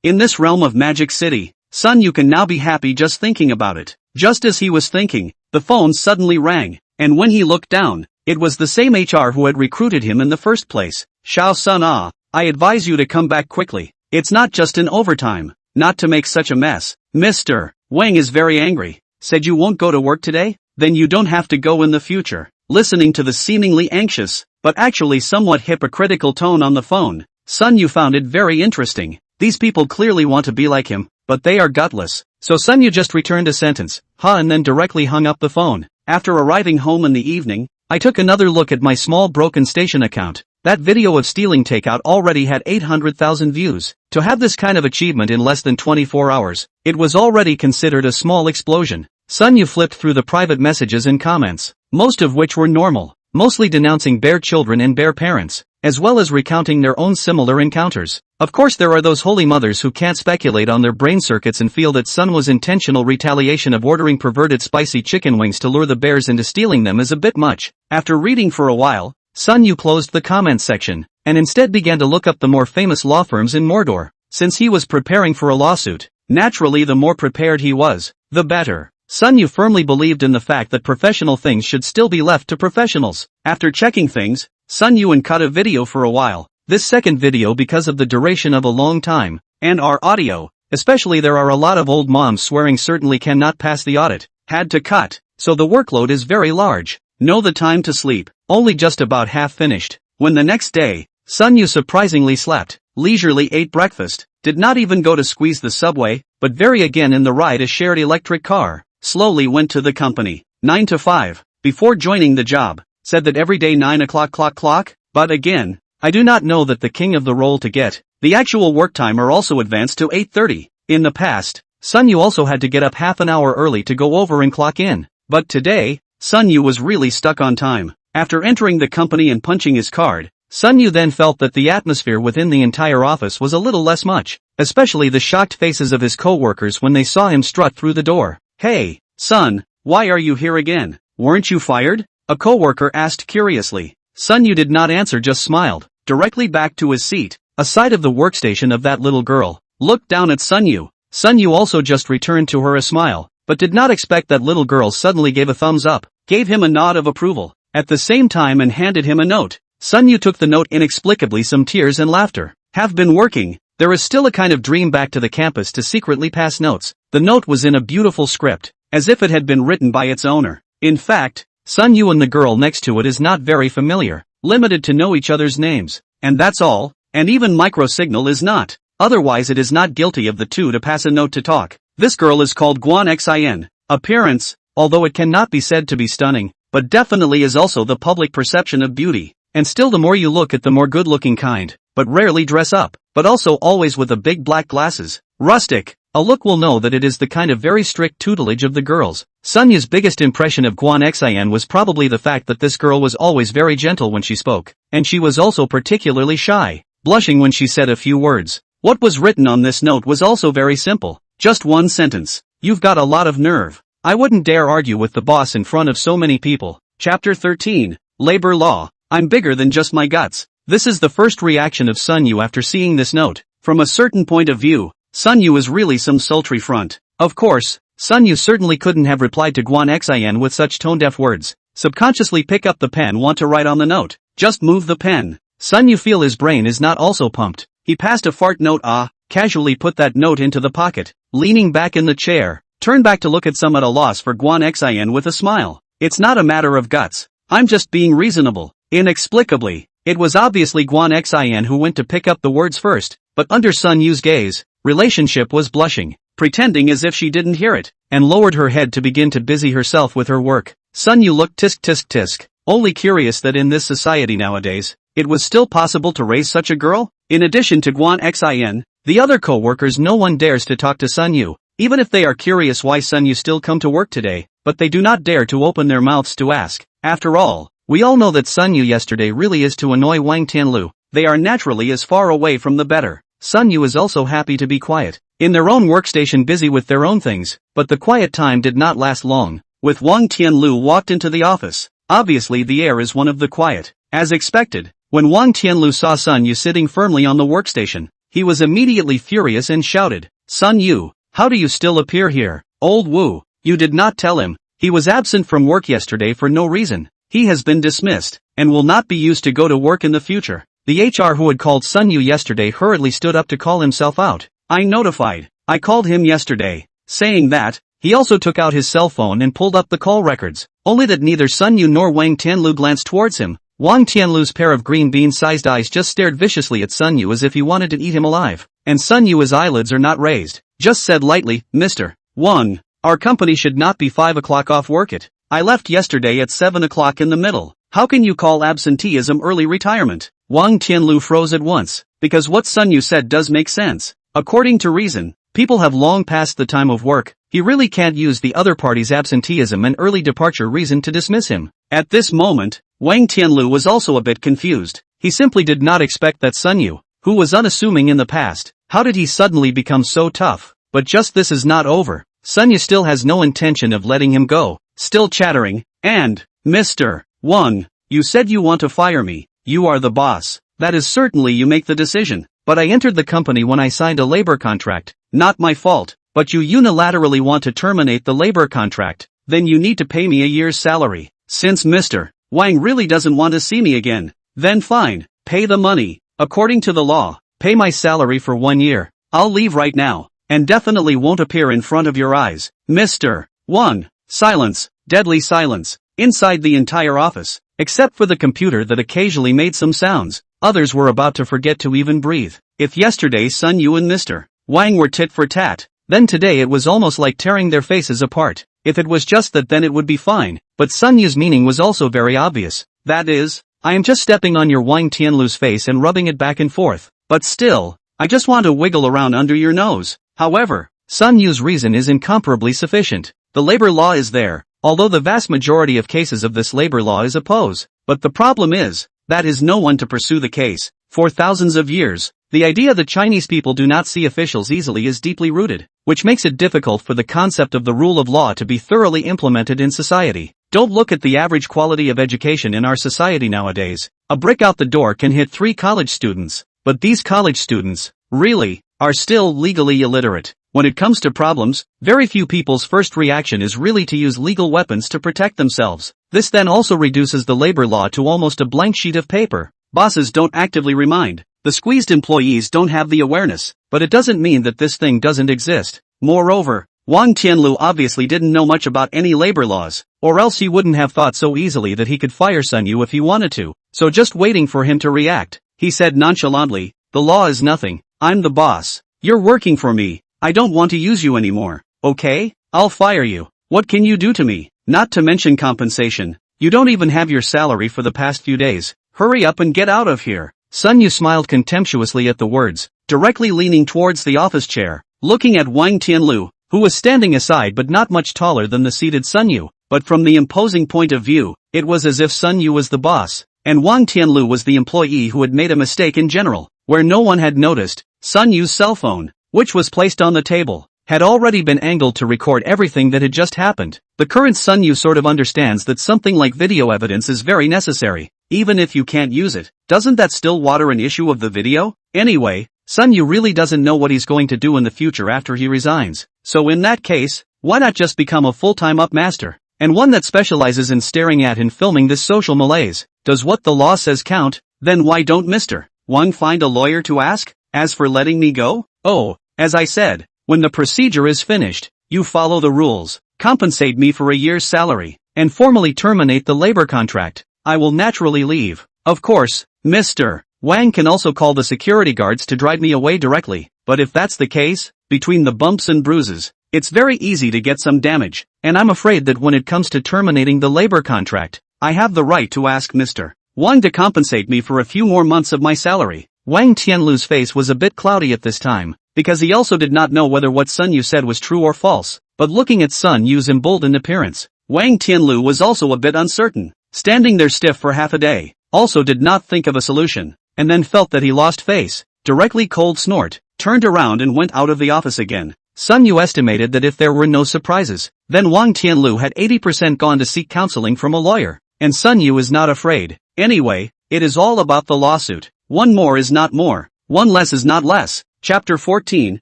In this realm of Magic City, Sun Yu can now be happy just thinking about it. Just as he was thinking, the phone suddenly rang, and when he looked down, it was the same HR who had recruited him in the first place. Shao Sun, I advise you to come back quickly. It's not just in overtime, not to make such a mess. Mr. Wang is very angry. Said you won't go to work today? Then you don't have to go in the future. Listening to the seemingly anxious, but actually somewhat hypocritical tone on the phone, Sun Yu found it very interesting. These people clearly want to be like him, but they are gutless. So Sun Yu just returned a sentence, and then directly hung up the phone. After arriving home in the evening, I took another look at my small broken station account. That video of stealing takeout already had 800,000 views. To have this kind of achievement in less than 24 hours, it was already considered a small explosion. Sun Yu flipped through the private messages and comments, most of which were normal, mostly denouncing bear children and bear parents, as well as recounting their own similar encounters. Of course there are those holy mothers who can't speculate on their brain circuits and feel that Sun was intentional retaliation of ordering perverted spicy chicken wings to lure the bears into stealing them is a bit much. After reading for a while, Sun Yu closed the comment section, and instead began to look up the more famous law firms in Mordor. Since he was preparing for a lawsuit, naturally the more prepared he was, the better. Sun Yu firmly believed in the fact that professional things should still be left to professionals. After checking things, Sun Yu cut a video for a while. This second video, because of the duration of a long time, and our audio, especially there are a lot of old moms swearing certainly cannot pass the audit, had to cut, so the workload is very large. No, the time to sleep, only just about half finished. When the next day, Sun Yu surprisingly slept, leisurely ate breakfast, did not even go to squeeze the subway, but very again in the ride a shared electric car, slowly went to the company, 9 to 5, before joining the job, said that every day 9 o'clock clock, but again, I do not know that the king of the role to get, the actual work time are also advanced to 8:30. In the past, Sun Yu also had to get up half an hour early to go over and clock in, but today, Sun Yu was really stuck on time. After entering the company and punching his card, Sun Yu then felt that the atmosphere within the entire office was a little less much, especially the shocked faces of his co-workers when they saw him strut through the door. Hey, Sun, why are you here again? Weren't you fired? A co-worker asked curiously. Sun Yu did not answer, just smiled, directly back to his seat, aside of the workstation of that little girl, looked down at Sun Yu. Sun Yu also just returned to her a smile, but did not expect that little girl suddenly gave a thumbs up, gave him a nod of approval, at the same time and handed him a note. Sun Yu took the note, inexplicably some tears and laughter. Have been working, there is still a kind of dream back to the campus to secretly pass notes. The note was in a beautiful script, as if it had been written by its owner. In fact, Sun Yu and the girl next to it is not very familiar, limited to know each other's names, and that's all, and even Microsignal is not. Otherwise it is not guilty of the two to pass a note to talk. This girl is called Guan Xin. Appearance, although it cannot be said to be stunning, but definitely is also the public perception of beauty, and still the more you look at the more good-looking kind, but rarely dress up, but also always with the big black glasses. Rustic, a look will know that it is the kind of very strict tutelage of the girls. Sun Yu's biggest impression of Guan Xin was probably the fact that this girl was always very gentle when she spoke, and she was also particularly shy, blushing when she said a few words. What was written on this note was also very simple, just one sentence. You've got a lot of nerve. I wouldn't dare argue with the boss in front of so many people. Chapter 13, Labor Law. I'm bigger than just my guts. This is the first reaction of Sun Yu after seeing this note. From a certain point of view, Sun Yu is really some sultry front. Of course, Sun Yu certainly couldn't have replied to Guan Xin with such tone-deaf words. Subconsciously pick up the pen, want to write on the note. Just move the pen. Sun Yu feel his brain is not also pumped. He passed a fart note, casually put that note into the pocket, leaning back in the chair, turned back to look at some at a loss for Guan Xin with a smile. It's not a matter of guts. I'm just being reasonable. Inexplicably, it was obviously Guan Xin who went to pick up the words first, but under Sun Yu's gaze, relationship was blushing, pretending as if she didn't hear it, and lowered her head to begin to busy herself with her work. Sun Yu looked tisk, only curious that in this society nowadays, it was still possible to raise such a girl? In addition to Guan Xin, the other co-workers, no one dares to talk to Sun Yu, even if they are curious why Sun Yu still come to work today, but they do not dare to open their mouths to ask. After all, we all know that Sun Yu yesterday really is to annoy Wang Tianlu. They are naturally as far away from the better. Sun Yu is also happy to be quiet, in their own workstation busy with their own things, but the quiet time did not last long. With Wang Tianlu walked into the office. Obviously the air is one of the quiet. As expected, when Wang Tianlu saw Sun Yu sitting firmly on the workstation, he was immediately furious and shouted, Sun Yu, how do you still appear here? Old Wu, you did not tell him. He was absent from work yesterday for no reason. He has been dismissed, and will not be used to go to work in the future. The HR who had called Sun Yu yesterday hurriedly stood up to call himself out. I notified. I called him yesterday. Saying that, he also took out his cell phone and pulled up the call records, only that neither Sun Yu nor Wang Tianlu glanced towards him. Wang Tianlu's pair of green bean-sized eyes just stared viciously at Sun Yu as if he wanted to eat him alive, and Sun Yu's eyelids are not raised, just said lightly, Mr. Wang, our company should not be 5 o'clock off work it. I left yesterday at 7 o'clock in the middle. How can you call absenteeism early retirement? Wang Tianlu froze at once, because what Sun Yu said does make sense. According to reason, people have long passed the time of work. He really can't use the other party's absenteeism and early departure reason to dismiss him. At this moment, Wang Tianlu was also a bit confused. He simply did not expect that Sun Yu, who was unassuming in the past. How did he suddenly become so tough? But just this is not over. Sunya still has no intention of letting him go, still chattering, and, Mr. Wang, you said you want to fire me. You are the boss. That is certainly you make the decision. But I entered the company when I signed a labor contract. Not my fault. But you unilaterally want to terminate the labor contract. Then you need to pay me a year's salary. Since Mr. Wang really doesn't want to see me again, then fine, pay the money. According to the law, pay my salary for 1 year. I'll leave right now, and definitely won't appear in front of your eyes. Mr. Wang. Silence, deadly silence, inside the entire office, except for the computer that occasionally made some sounds. Others were about to forget to even breathe. If yesterday Sun Yu and Mr. Wang were tit for tat, then today it was almost like tearing their faces apart. If it was just that, then it would be fine, but Sun Yu's meaning was also very obvious. That is, I am just stepping on your Wang Tianlu's face and rubbing it back and forth. But still, I just want to wiggle around under your nose. However, Sun Yu's reason is incomparably sufficient. The labor law is there, although the vast majority of cases of this labor law is opposed. But the problem is, that is no one to pursue the case. For thousands of years, the idea that Chinese people do not see officials easily is deeply rooted, which makes it difficult for the concept of the rule of law to be thoroughly implemented in society. Don't look at the average quality of education in our society nowadays. A brick out the door can hit 3 college students, but these college students, really, are still legally illiterate. When it comes to problems, very few people's first reaction is really to use legal weapons to protect themselves. This then also reduces the labor law to almost a blank sheet of paper. Bosses don't actively remind. The squeezed employees don't have the awareness, but it doesn't mean that this thing doesn't exist. Moreover, Wang Tianlu obviously didn't know much about any labor laws, or else he wouldn't have thought so easily that he could fire Sun Yu if he wanted to. So just waiting for him to react, he said nonchalantly, the law is nothing. I'm the boss. You're working for me. I don't want to use you anymore. Okay? I'll fire you. What can you do to me? Not to mention compensation. You don't even have your salary for the past few days. Hurry up and get out of here. Sun Yu smiled contemptuously at the words, directly leaning towards the office chair, looking at Wang Tianlu, who was standing aside but not much taller than the seated Sun Yu. But from the imposing point of view, it was as if Sun Yu was the boss, and Wang Tianlu was the employee who had made a mistake in general. Where no one had noticed, Sun Yu's cell phone, which was placed on the table, had already been angled to record everything that had just happened. The current Sun Yu sort of understands that something like video evidence is very necessary. Even if you can't use it, doesn't that still water an issue of the video? Anyway, Sun Yu really doesn't know what he's going to do in the future after he resigns. So in that case, why not just become a full-time upmaster? And one that specializes in staring at and filming this social malaise. Does what the law says count? Then why don't Mr. Wang find a lawyer to ask? As for letting me go? Oh, as I said, when the procedure is finished, you follow the rules, compensate me for a year's salary, and formally terminate the labor contract. I will naturally leave. Of course, Mr. Wang can also call the security guards to drive me away directly, but if that's the case, between the bumps and bruises, it's very easy to get some damage, and I'm afraid that when it comes to terminating the labor contract, I have the right to ask Mr. Wang to compensate me for a few more months of my salary. Wang Tianlu's face was a bit cloudy at this time, because he also did not know whether what Sun Yu said was true or false, but looking at Sun Yu's emboldened appearance, Wang Tianlu was also a bit uncertain. Standing there stiff for half a day, also did not think of a solution, and then felt that he lost face, directly cold snort, turned around and went out of the office again. Sun Yu estimated that if there were no surprises, then Wang Tianlu had 80% gone to seek counseling from a lawyer, and Sun Yu is not afraid. Anyway, it is all about the lawsuit. One more is not more, one less is not less. Chapter 14,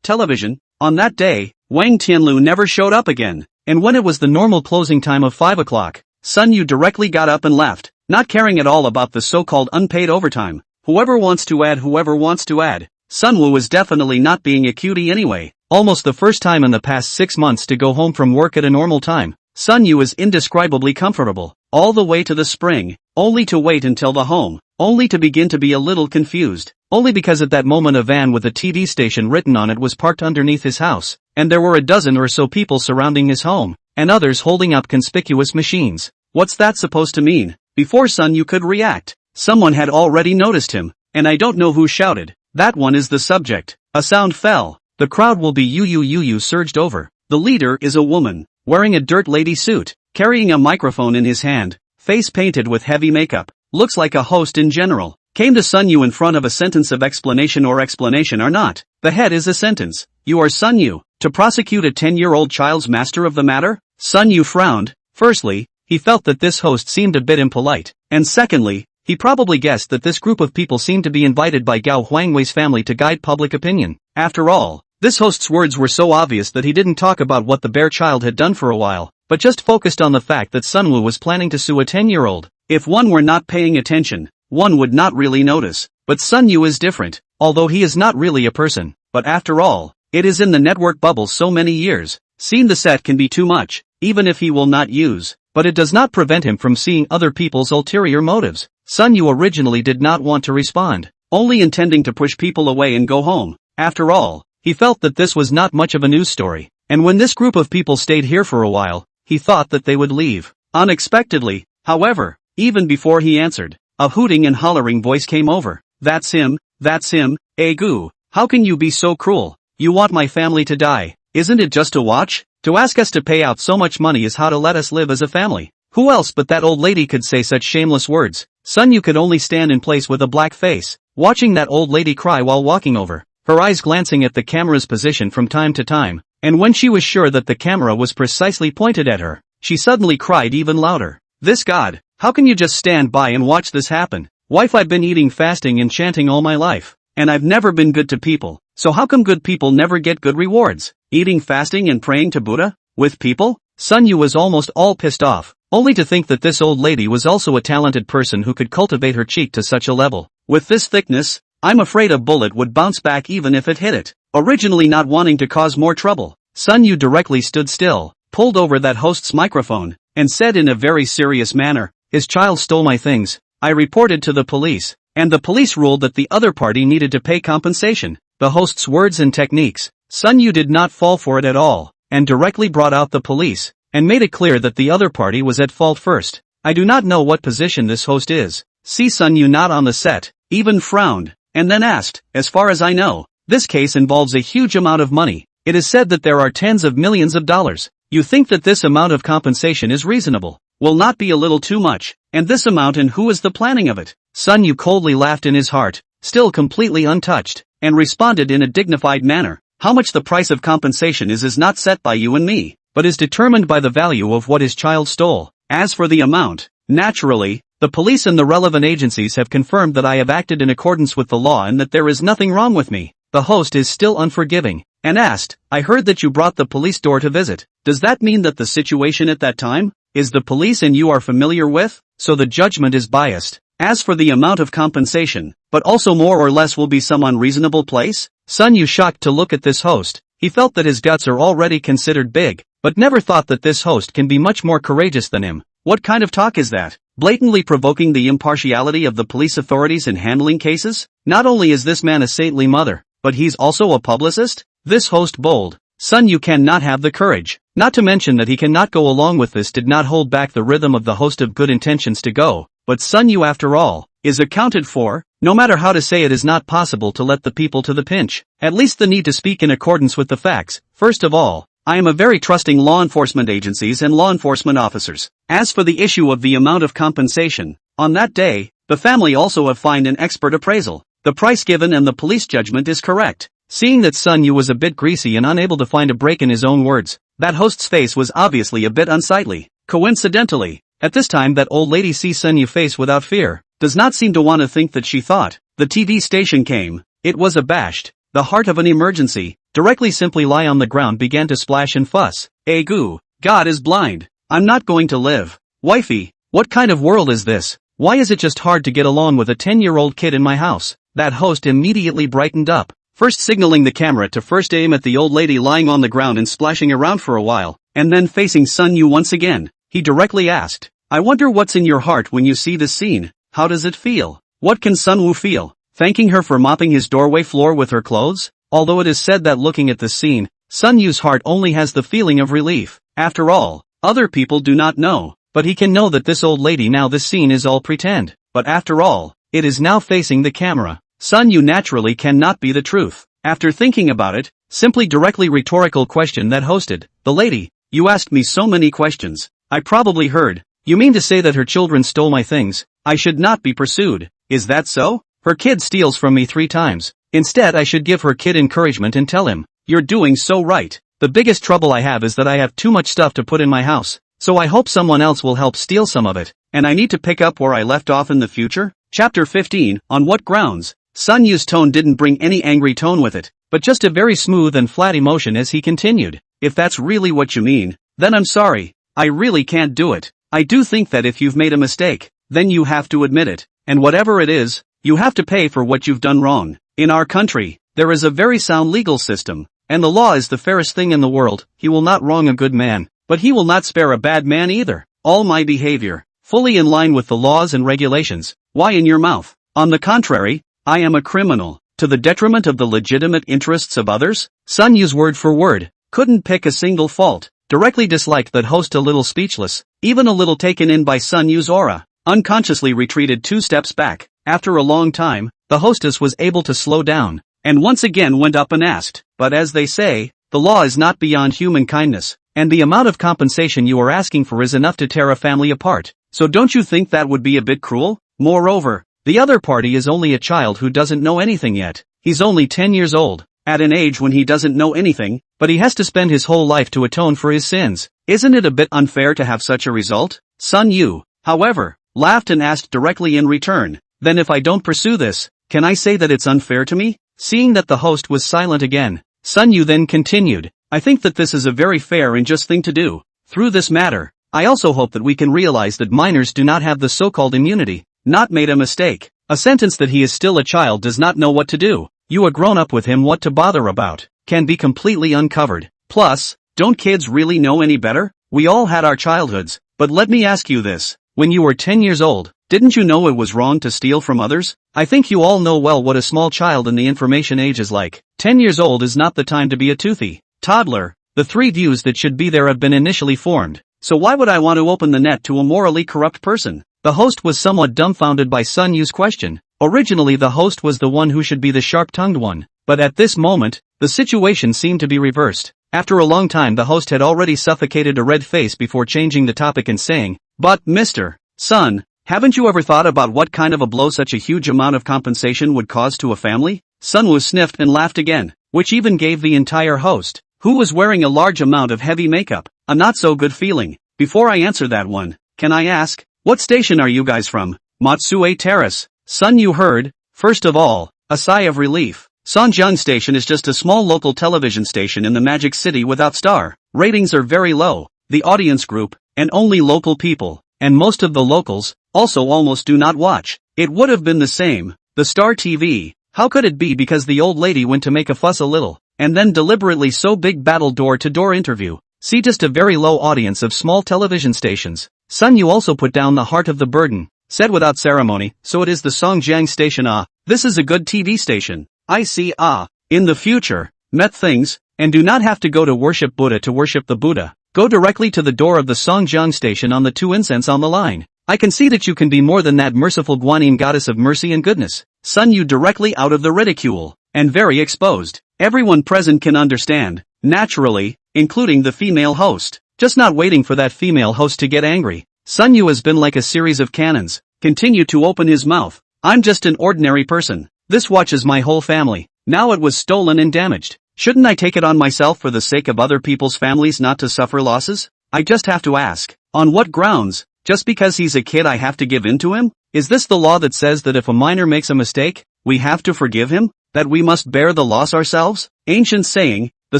Television. On that day, Wang Tianlu never showed up again, and when it was the normal closing time of 5 o'clock, Sun Yu directly got up and left, not caring at all about the so-called unpaid overtime. Whoever wants to add. Sun Wu was definitely not being a cutie anyway. Almost the first time in the past 6 months to go home from work at a normal time. Sun Yu is indescribably comfortable, all the way to the spring, only to wait until the home, only to begin to be a little confused, only because at that moment a van with a TV station written on it was parked underneath his house, and there were a dozen or so people surrounding his home, and others holding up conspicuous machines. What's that supposed to mean? Before Sun Yu could react, someone had already noticed him, and I don't know who shouted, "That one is the subject." A sound fell. The crowd will be you surged over. The leader is a woman, wearing a dirt lady suit, carrying a microphone in his hand, face painted with heavy makeup, looks like a host in general. Came to Sun Yu in front of a sentence of explanation or explanation or not. The head is a sentence. You are Sun Yu, to prosecute a 10-year-old child's master of the matter? Sun Yu frowned. Firstly, he felt that this host seemed a bit impolite. And secondly, he probably guessed that this group of people seemed to be invited by Gao Huangwei's family to guide public opinion. After all, this host's words were so obvious that he didn't talk about what the bear child had done for a while, but just focused on the fact that Sun Wu was planning to sue a 10-year-old. If one were not paying attention, one would not really notice. But Sun Yu is different, although he is not really a person. But after all, it is in the network bubble so many years. Seeing the set can be too much, even if he will not use. But it does not prevent him from seeing other people's ulterior motives. Sun Yu originally did not want to respond, only intending to push people away and go home. After all, he felt that this was not much of a news story. And when this group of people stayed here for a while, he thought that they would leave. Unexpectedly, however, even before he answered, a hooting and hollering voice came over. That's him, Egu. How can you be so cruel? You want my family to die. Isn't it just a watch? To ask us to pay out so much money is how to let us live as a family. Who else but that old lady could say such shameless words? Sun Yu could only stand in place with a black face, watching that old lady cry while walking over, her eyes glancing at the camera's position from time to time, and when she was sure that the camera was precisely pointed at her, she suddenly cried even louder. This God, how can you just stand by and watch this happen? Wife, I've been eating, fasting and chanting all my life, and I've never been good to people, so how come good people never get good rewards? Eating, fasting and praying to Buddha? With people? Sun Yu was almost all pissed off, only to think that this old lady was also a talented person who could cultivate her cheek to such a level. With this thickness, I'm afraid a bullet would bounce back even if it hit it. Originally not wanting to cause more trouble, Sun Yu directly stood still, pulled over that host's microphone, and said in a very serious manner, his child stole my things. I reported to the police, and the police ruled that the other party needed to pay compensation. The host's words and techniques, Sun Yu did not fall for it at all, and directly brought out the police, and made it clear that the other party was at fault first. I do not know what position this host is. See, Sun Yu not on the set, even frowned, and then asked, as far as I know, this case involves a huge amount of money. It is said that there are tens of millions of dollars. You think that this amount of compensation is reasonable? Will not be a little too much, and this amount, and who is the planning of it? Sun Yu coldly laughed in his heart, still completely untouched, and responded in a dignified manner. How much the price of compensation is not set by you and me, but is determined by the value of what his child stole. As for the amount, naturally, the police and the relevant agencies have confirmed that I have acted in accordance with the law and that there is nothing wrong with me. The host is still unforgiving, and asked, I heard that you brought the police door to visit. Does that mean that the situation at that time is the police and you are familiar with? So the judgment is biased. As for the amount of compensation, but also more or less will be some unreasonable place? Sun Yu shocked to look at this host. He felt that his guts are already considered big, but never thought that this host can be much more courageous than him. What kind of talk is that? Blatantly provoking the impartiality of the police authorities in handling cases? Not only is this man a saintly mother, but he's also a publicist? This host bold. Sun Yu cannot have the courage. Not to mention that he cannot go along with this, did not hold back the rhythm of the host of good intentions to go. But Sun Yu, after all, is accounted for. No matter how to say it, is not possible to let the people to the pinch. At least the need to speak in accordance with the facts. First of all, I am a very trusting law enforcement agencies and law enforcement officers. As for the issue of the amount of compensation, on that day, the family also have fined an expert appraisal. The price given and the police judgment is correct. Seeing that Sun Yu was a bit greasy and unable to find a break in his own words, that host's face was obviously a bit unsightly. Coincidentally, at this time that old lady sees Sun Yu face without fear, does not seem to want to think that she thought. The TV station came. It was abashed. The heart of an emergency, directly simply lie on the ground, began to splash and fuss. Egu, God is blind. I'm not going to live. Wifey, what kind of world is this? Why is it just hard to get along with a 10-year-old kid in my house? That host immediately brightened up, first signaling the camera to first aim at the old lady lying on the ground and splashing around for a while, and then facing Sun Yu once again. He directly asked, I wonder what's in your heart when you see this scene. How does it feel? What can Sun Wu feel? Thanking her for mopping his doorway floor with her clothes? Although it is said that looking at this scene, Sun Yu's heart only has the feeling of relief. After all, other people do not know, but he can know that this old lady, now this scene is all pretend. But after all, it is now facing the camera. Sun Yu naturally cannot be the truth. After thinking about it, simply directly rhetorical question that hosted, the lady, you asked me so many questions. I probably heard. You mean to say that her children stole my things? I should not be pursued. Is that so? Her kid steals from me 3 times. Instead I should give her kid encouragement and tell him, "You're doing so right. The biggest trouble I have is that I have too much stuff to put in my house. So I hope someone else will help steal some of it, and I need to pick up where I left off in the future." Chapter 15, On What Grounds? Sun Yu's tone didn't bring any angry tone with it, but just a very smooth and flat emotion as he continued. "If that's really what you mean, then I'm sorry. I really can't do it. I do think that if you've made a mistake, then you have to admit it, and whatever it is, you have to pay for what you've done wrong. In our country, there is a very sound legal system, and the law is the fairest thing in the world. He will not wrong a good man, but he will not spare a bad man either. All my behavior, fully in line with the laws and regulations. Why in your mouth? On the contrary, I am a criminal, to the detriment of the legitimate interests of others?" Sun Yu's word for word, couldn't pick a single fault, directly disliked that host, a little speechless, even a little taken in by Sun Yu's aura, unconsciously retreated 2 steps back. After a long time, the hostess was able to slow down, and once again went up and asked, "But as they say, the law is not beyond human kindness, and the amount of compensation you are asking for is enough to tear a family apart, so don't you think that would be a bit cruel? Moreover, the other party is only a child who doesn't know anything yet. He's only 10 years old, at an age when he doesn't know anything, but he has to spend his whole life to atone for his sins. Isn't it a bit unfair to have such a result?" Sun Yu, however, laughed and asked directly in return, "Then if I don't pursue this, can I say that it's unfair to me?" Seeing that the host was silent again, Sun Yu then continued, "I think that this is a very fair and just thing to do. Through this matter, I also hope that we can realize that minors do not have the so-called immunity. Not made a mistake. A sentence that he is still a child does not know what to do. You a grown up with him, what to bother about, can be completely uncovered. Plus, don't kids really know any better? We all had our childhoods, but let me ask you this. When you were 10 years old, didn't you know it was wrong to steal from others? I think you all know well what a small child in the information age is like. 10 years old is not the time to be a toothy toddler. The 3 views that should be there have been initially formed. So why would I want to open the net to a morally corrupt person?" The host was somewhat dumbfounded by Sun Yu's question. Originally the host was the one who should be the sharp-tongued one, but at this moment, the situation seemed to be reversed. After a long time the host had already suffocated a red face before changing the topic and saying, "But, Mr. Sun, haven't you ever thought about what kind of a blow such a huge amount of compensation would cause to a family?" Sun Wu sniffed and laughed again, which even gave the entire host, who was wearing a large amount of heavy makeup, a not-so-good feeling. "Before I answer that one, can I ask, what station are you guys from?" "Matsue Terrace." Sun Yu heard, first of all, a sigh of relief. Sanjiang Station is just a small local television station in the Magic City without star. Ratings are very low. The audience group, and only local people, and most of the locals, also almost do not watch. It would have been the same. The Star TV, how could it be because the old lady went to make a fuss a little, and then deliberately so big battle door-to-door interview? See, just a very low audience of small television stations. Sun Yu also put down the heart of the burden, said without ceremony, "So it is the Songjiang Station. Ah, this is a good TV station. I see. Ah, in the future, met things, and do not have to go to worship Buddha to worship the Buddha. Go directly to the door of the Songjiang Station on the 2 incense on the line. I can see that you can be more than that merciful Guanyin goddess of mercy and goodness." Sun Yu directly out of the ridicule, and very exposed. Everyone present can understand, naturally, including the female host. Just not waiting for that female host to get angry. Sun Yu has been like a series of cannons, continued to open his mouth. "I'm just an ordinary person. This watch is my whole family. Now it was stolen and damaged. Shouldn't I take it on myself for the sake of other people's families not to suffer losses? I just have to ask, on what grounds? Just because he's a kid I have to give in to him? Is this the law that says that if a minor makes a mistake, we have to forgive him? That we must bear the loss ourselves? Ancient saying, the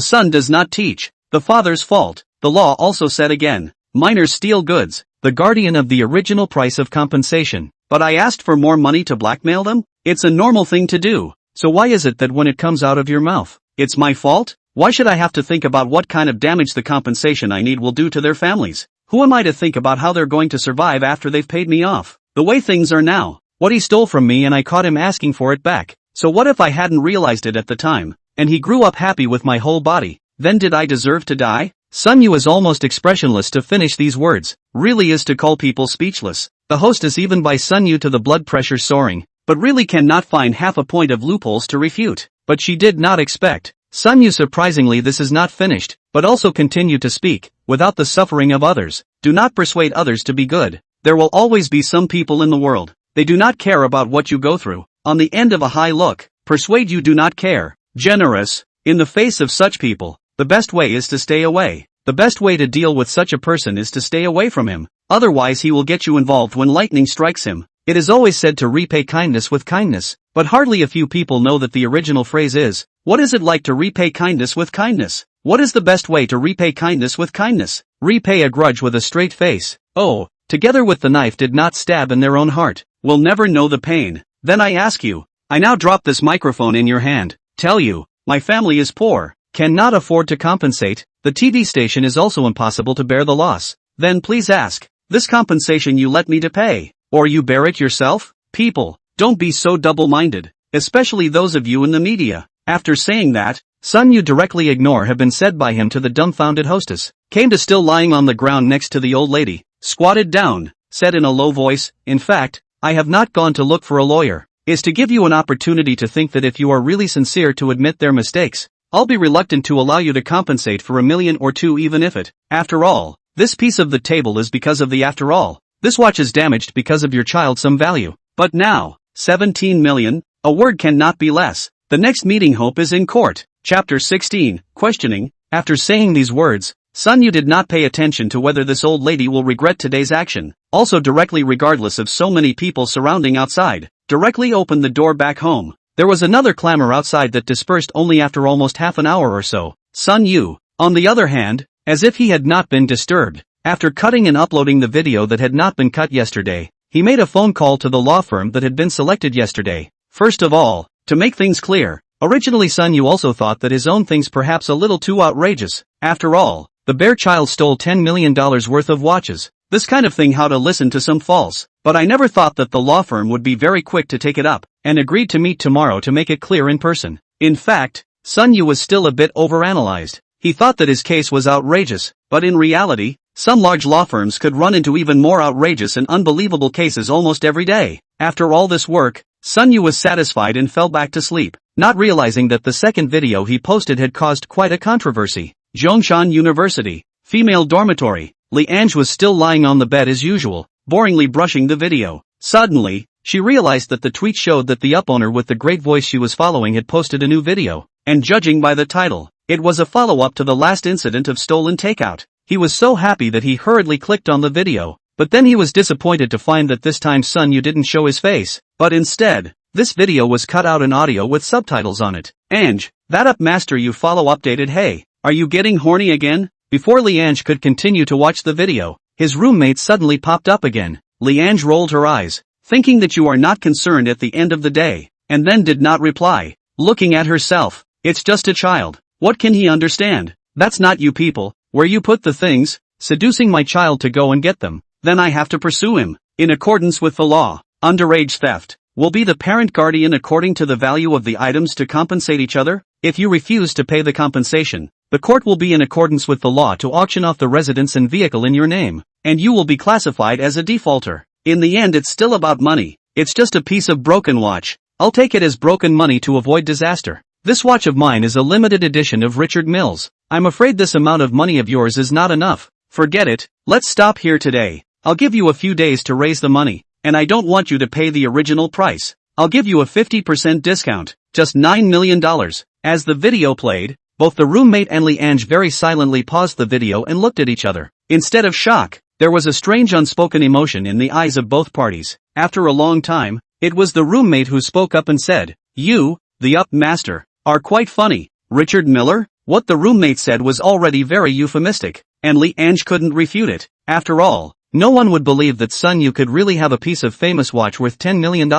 son does not teach the father's fault. The law also said again, minors steal goods, the guardian of the original price of compensation. But I asked for more money to blackmail them? It's a normal thing to do. So why is it that when it comes out of your mouth, it's my fault? Why should I have to think about what kind of damage the compensation I need will do to their families? Who am I to think about how they're going to survive after they've paid me off? The way things are now, what he stole from me and I caught him asking for it back. So what if I hadn't realized it at the time, and he grew up happy with my whole body? Then did I deserve to die? Sun Yu is almost expressionless to finish these words, really is to call people speechless. The hostess even by Sun Yu to the blood pressure soaring, but really cannot find half a point of loopholes to refute. But she did not expect. Sun Yu surprisingly this is not finished, but also continue to speak, without the suffering of others. Do not persuade others to be good. There will always be some people in the world. They do not care about what you go through. on the end of a high look, persuade you do not care, generous, in the face of such people, the best way is to stay away. The best way to deal with such a person is to stay away from him, otherwise he will get you involved when lightning strikes him. It is always said to repay kindness with kindness, but hardly a few people know that the original phrase is, what is it like to repay kindness with kindness? What is the best way to repay kindness with kindness? Repay a grudge with a straight face. Oh, together with the knife did not stab in their own heart, will never know the pain. Then I ask you, I now drop this microphone in your hand, tell you, my family is poor, cannot afford to compensate, the TV station is also impossible to bear the loss. Then please ask, this compensation you let me to pay, or you bear it yourself? People, don't be so double-minded, especially those of you in the media. After saying that, "Son, you directly ignore" have been said by him to the dumbfounded hostess. Came to still lying on the ground next to the old lady, squatted down, said in a low voice, in fact, I have not gone to look for a lawyer, is to give you an opportunity to think that if you are really sincere to admit their mistakes, I'll be reluctant to allow you to compensate for $1 million or $2 million even if it, after all, this piece of the table is because of the after all. This watch is damaged because of your child some value. But now, 17 million, a word cannot be less. The next meeting hope is in court. Chapter 16, questioning. After saying these words, Sun Yu did not pay attention to whether this old lady will regret today's action. Also directly regardless of so many people surrounding outside, directly opened the door back home. There was another clamor outside that dispersed only after almost half an hour or so. Sun Yu, on the other hand, as if he had not been disturbed, after cutting and uploading the video that had not been cut yesterday, he made a phone call to the law firm that had been selected yesterday. First of all, to make things clear, originally Sun Yu also thought that his own things perhaps a little too outrageous. After all, the bear child stole $10 million worth of watches. This kind of thing, how to listen to some false. But I never thought that the law firm would be very quick to take it up, and agreed to meet tomorrow to make it clear in person. In fact, Sun Yu was still a bit overanalyzed. He thought that his case was outrageous, but in reality, some large law firms could run into even more outrageous and unbelievable cases almost every day. After all this work, Sun Yu was satisfied and fell back to sleep, not realizing that the second video he posted had caused quite a controversy. Zhongshan University, female dormitory. Li Ange was still lying on the bed as usual, boringly brushing the video. Suddenly, she realized that the tweet showed that the upowner with the great voice she was following had posted a new video, and judging by the title, it was a follow-up to the last incident of stolen takeout. He was so happy that he hurriedly clicked on the video, but then he was disappointed to find that this time Sun Yu didn't show his face, but instead, this video was cut out in audio with subtitles on it. Ange, that up master you follow updated, hey, are you getting horny again? Before Li Ange could continue to watch the video, his roommate suddenly popped up again. Li Ange rolled her eyes, thinking that you are not concerned at the end of the day, and then did not reply, looking at herself. It's just a child. What can he understand? That's not you people, where you put the things, seducing my child to go and get them, then I have to pursue him. In accordance with the law, underage theft will be the parent guardian according to the value of the items to compensate each other. If you refuse to pay the compensation, the court will be in accordance with the law to auction off the residence and vehicle in your name, and you will be classified as a defaulter. In the end it's still about money. It's just a piece of broken watch. I'll take it as broken money to avoid disaster. This watch of mine is a limited edition of Richard Milles. I'm afraid this amount of money of yours is not enough. Forget it, let's stop here today. I'll give you a few days to raise the money, and I don't want you to pay the original price. I'll give you a 50% discount, just $9 million. As the video played, both the roommate and Li Ange very silently paused the video and looked at each other. Instead of shock, there was a strange unspoken emotion in the eyes of both parties. After a long time, it was the roommate who spoke up and said, "You, the up master, are quite funny." Richard Miller? What the roommate said was already very euphemistic, and Li Ange couldn't refute it. After all, no one would believe that Sun Yu could really have a piece of famous watch worth $10 million.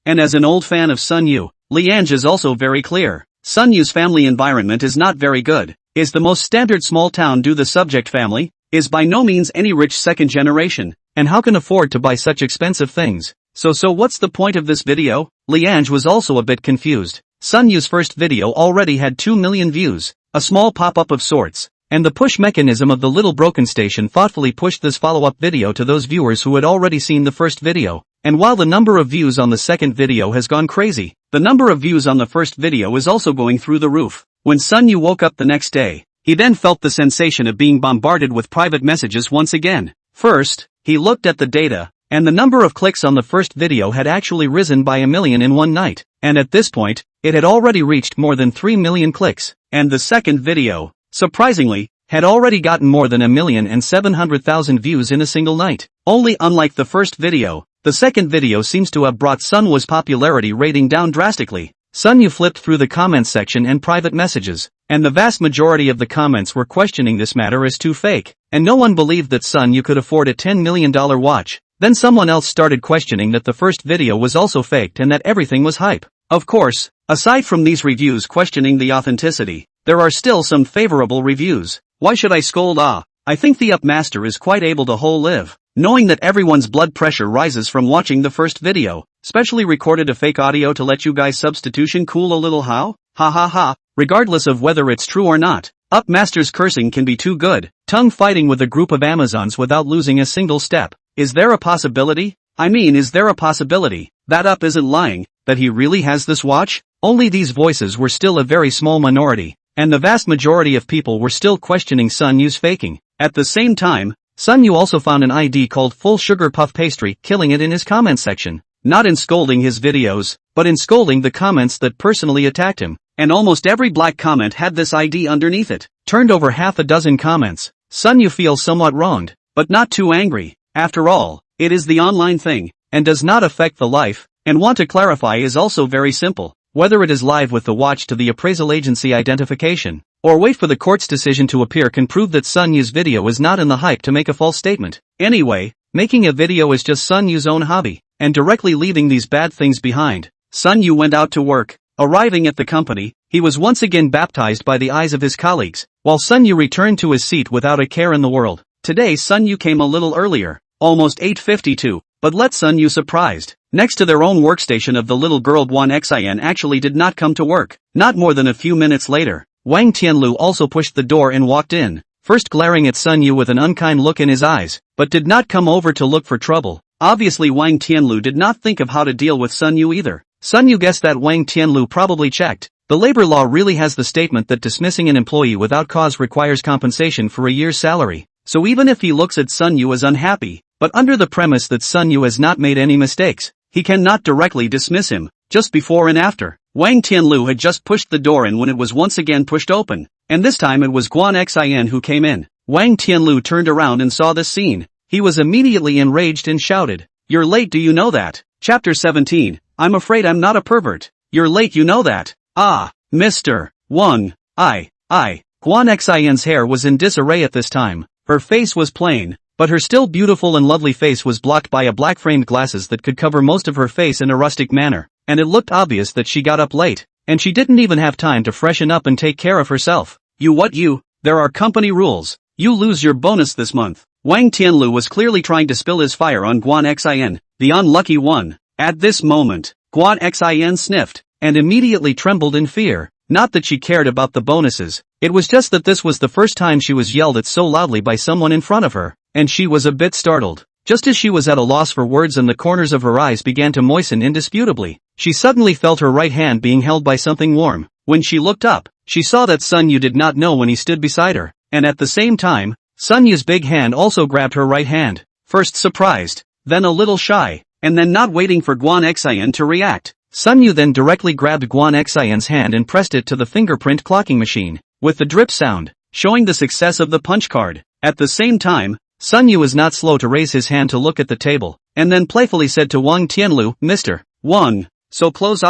And as an old fan of Sun Yu, Li Ange is also very clear. Sun Yu's family environment is not very good, is the most standard small town do the subject family, is by no means any rich second generation, and how can afford to buy such expensive things. So what's the point of this video? Li Ange was also a bit confused. Sun Yu's first video already had 2 million views, a small pop-up of sorts, and the push mechanism of the little broken station thoughtfully pushed this follow-up video to those viewers who had already seen the first video. And while the number of views on the second video has gone crazy, the number of views on the first video is also going through the roof. When Sun Yu woke up the next day, he then felt the sensation of being bombarded with private messages once again. First, he looked at the data, and the number of clicks on the first video had actually risen by 1 million in one night, and at this point, it had already reached more than 3 million clicks, and the second video, surprisingly, had already gotten more than 1,700,000 views in a single night. Only unlike the first video, the second video seems to have brought Manhwa's popularity rating down drastically. Manhwa flipped through the comments section and private messages, and the vast majority of the comments were questioning this matter as too fake, and no one believed that Manhwa could afford a $10 million watch. Then someone else started questioning that the first video was also faked and that everything was hype. Of course, aside from these reviews questioning the authenticity, there are still some favorable reviews. Why should I scold? I think the up master is quite able to whole live, knowing that everyone's blood pressure rises from watching the first video, specially recorded a fake audio to let you guys substitution cool a little how? Ha ha ha, regardless of whether it's true or not. Up master's cursing can be too good, tongue fighting with a group of Amazons without losing a single step. Is there a possibility? Is there a possibility that Up isn't lying, that he really has this watch? Only these voices were still a very small minority, and the vast majority of people were still questioning Manhwa's faking. At the same time, Manhwa also found an ID called Full Sugar Puff Pastry, killing it in his comment section. Not in scolding his videos, but in scolding the comments that personally attacked him, and almost every black comment had this ID underneath it. Turned over half a dozen comments. Manhwa feels somewhat wronged, but not too angry. After all, it is the online thing, and does not affect the life, and want to clarify is also very simple. Whether it is live with the watch to the appraisal agency identification, or wait for the court's decision to appear can prove that Manhwa's video is not in the hype to make a false statement. Anyway, making a video is just Manhwa's own hobby, and directly leaving these bad things behind. Manhwa went out to work. Arriving at the company, he was once again baptized by the eyes of his colleagues, while Manhwa returned to his seat without a care in the world. Today Manhwa came a little earlier, almost 8:52, but let Manhwa surprised. Next to their own workstation of the little girl Guan Xin actually did not come to work. Not more than a few minutes later, Wang Tianlu also pushed the door and walked in, first glaring at Manhwa with an unkind look in his eyes, but did not come over to look for trouble. Obviously Wang Tianlu did not think of how to deal with Manhwa either. Manhwa guessed that Wang Tianlu probably checked. The labor law really has the statement that dismissing an employee without cause requires compensation for a year's salary. So even if he looks at Manhwa as unhappy, but under the premise that Manhwa has not made any mistakes, he cannot directly dismiss him. Just before and after, Wang Tianlu had just pushed the door in when it was once again pushed open, and this time it was Guan Xin who came in. Wang Tianlu turned around and saw this scene. He was immediately enraged and shouted, "You're late, do you know that?" Chapter 17, I'm afraid I'm not a pervert. You're late, you know that? Ah, Mr. Wang, Guan Xin's hair was in disarray at this time. Her face was plain, but her still beautiful and lovely face was blocked by a black framed glasses that could cover most of her face in a rustic manner, and it looked obvious that she got up late, and she didn't even have time to freshen up and take care of herself. There are company rules. You lose your bonus this month. Wang Tianlu was clearly trying to spill his fire on Guan Xin, the unlucky one. At this moment, Guan Xin sniffed, and immediately trembled in fear. Not that she cared about the bonuses, it was just that this was the first time she was yelled at so loudly by someone in front of her, and she was a bit startled. Just as she was at a loss for words and the corners of her eyes began to moisten indisputably, she suddenly felt her right hand being held by something warm. When she looked up, she saw that Manhwa did not know when he stood beside her, and at the same time, Manhwa's big hand also grabbed her right hand. First surprised, then a little shy, and then not waiting for Guan Xin to react, Manhwa then directly grabbed Guan Xin's hand and pressed it to the fingerprint clocking machine, with the drip sound, showing the success of the punch card. At the same time, Manhwa was not slow to raise his hand to look at the table, and then playfully said to Wang Tianlu, "Mr. Wang, so close.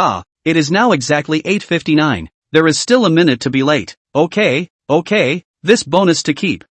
It is now exactly 8:59. There is still a minute to be late. Okay, this bonus to keep."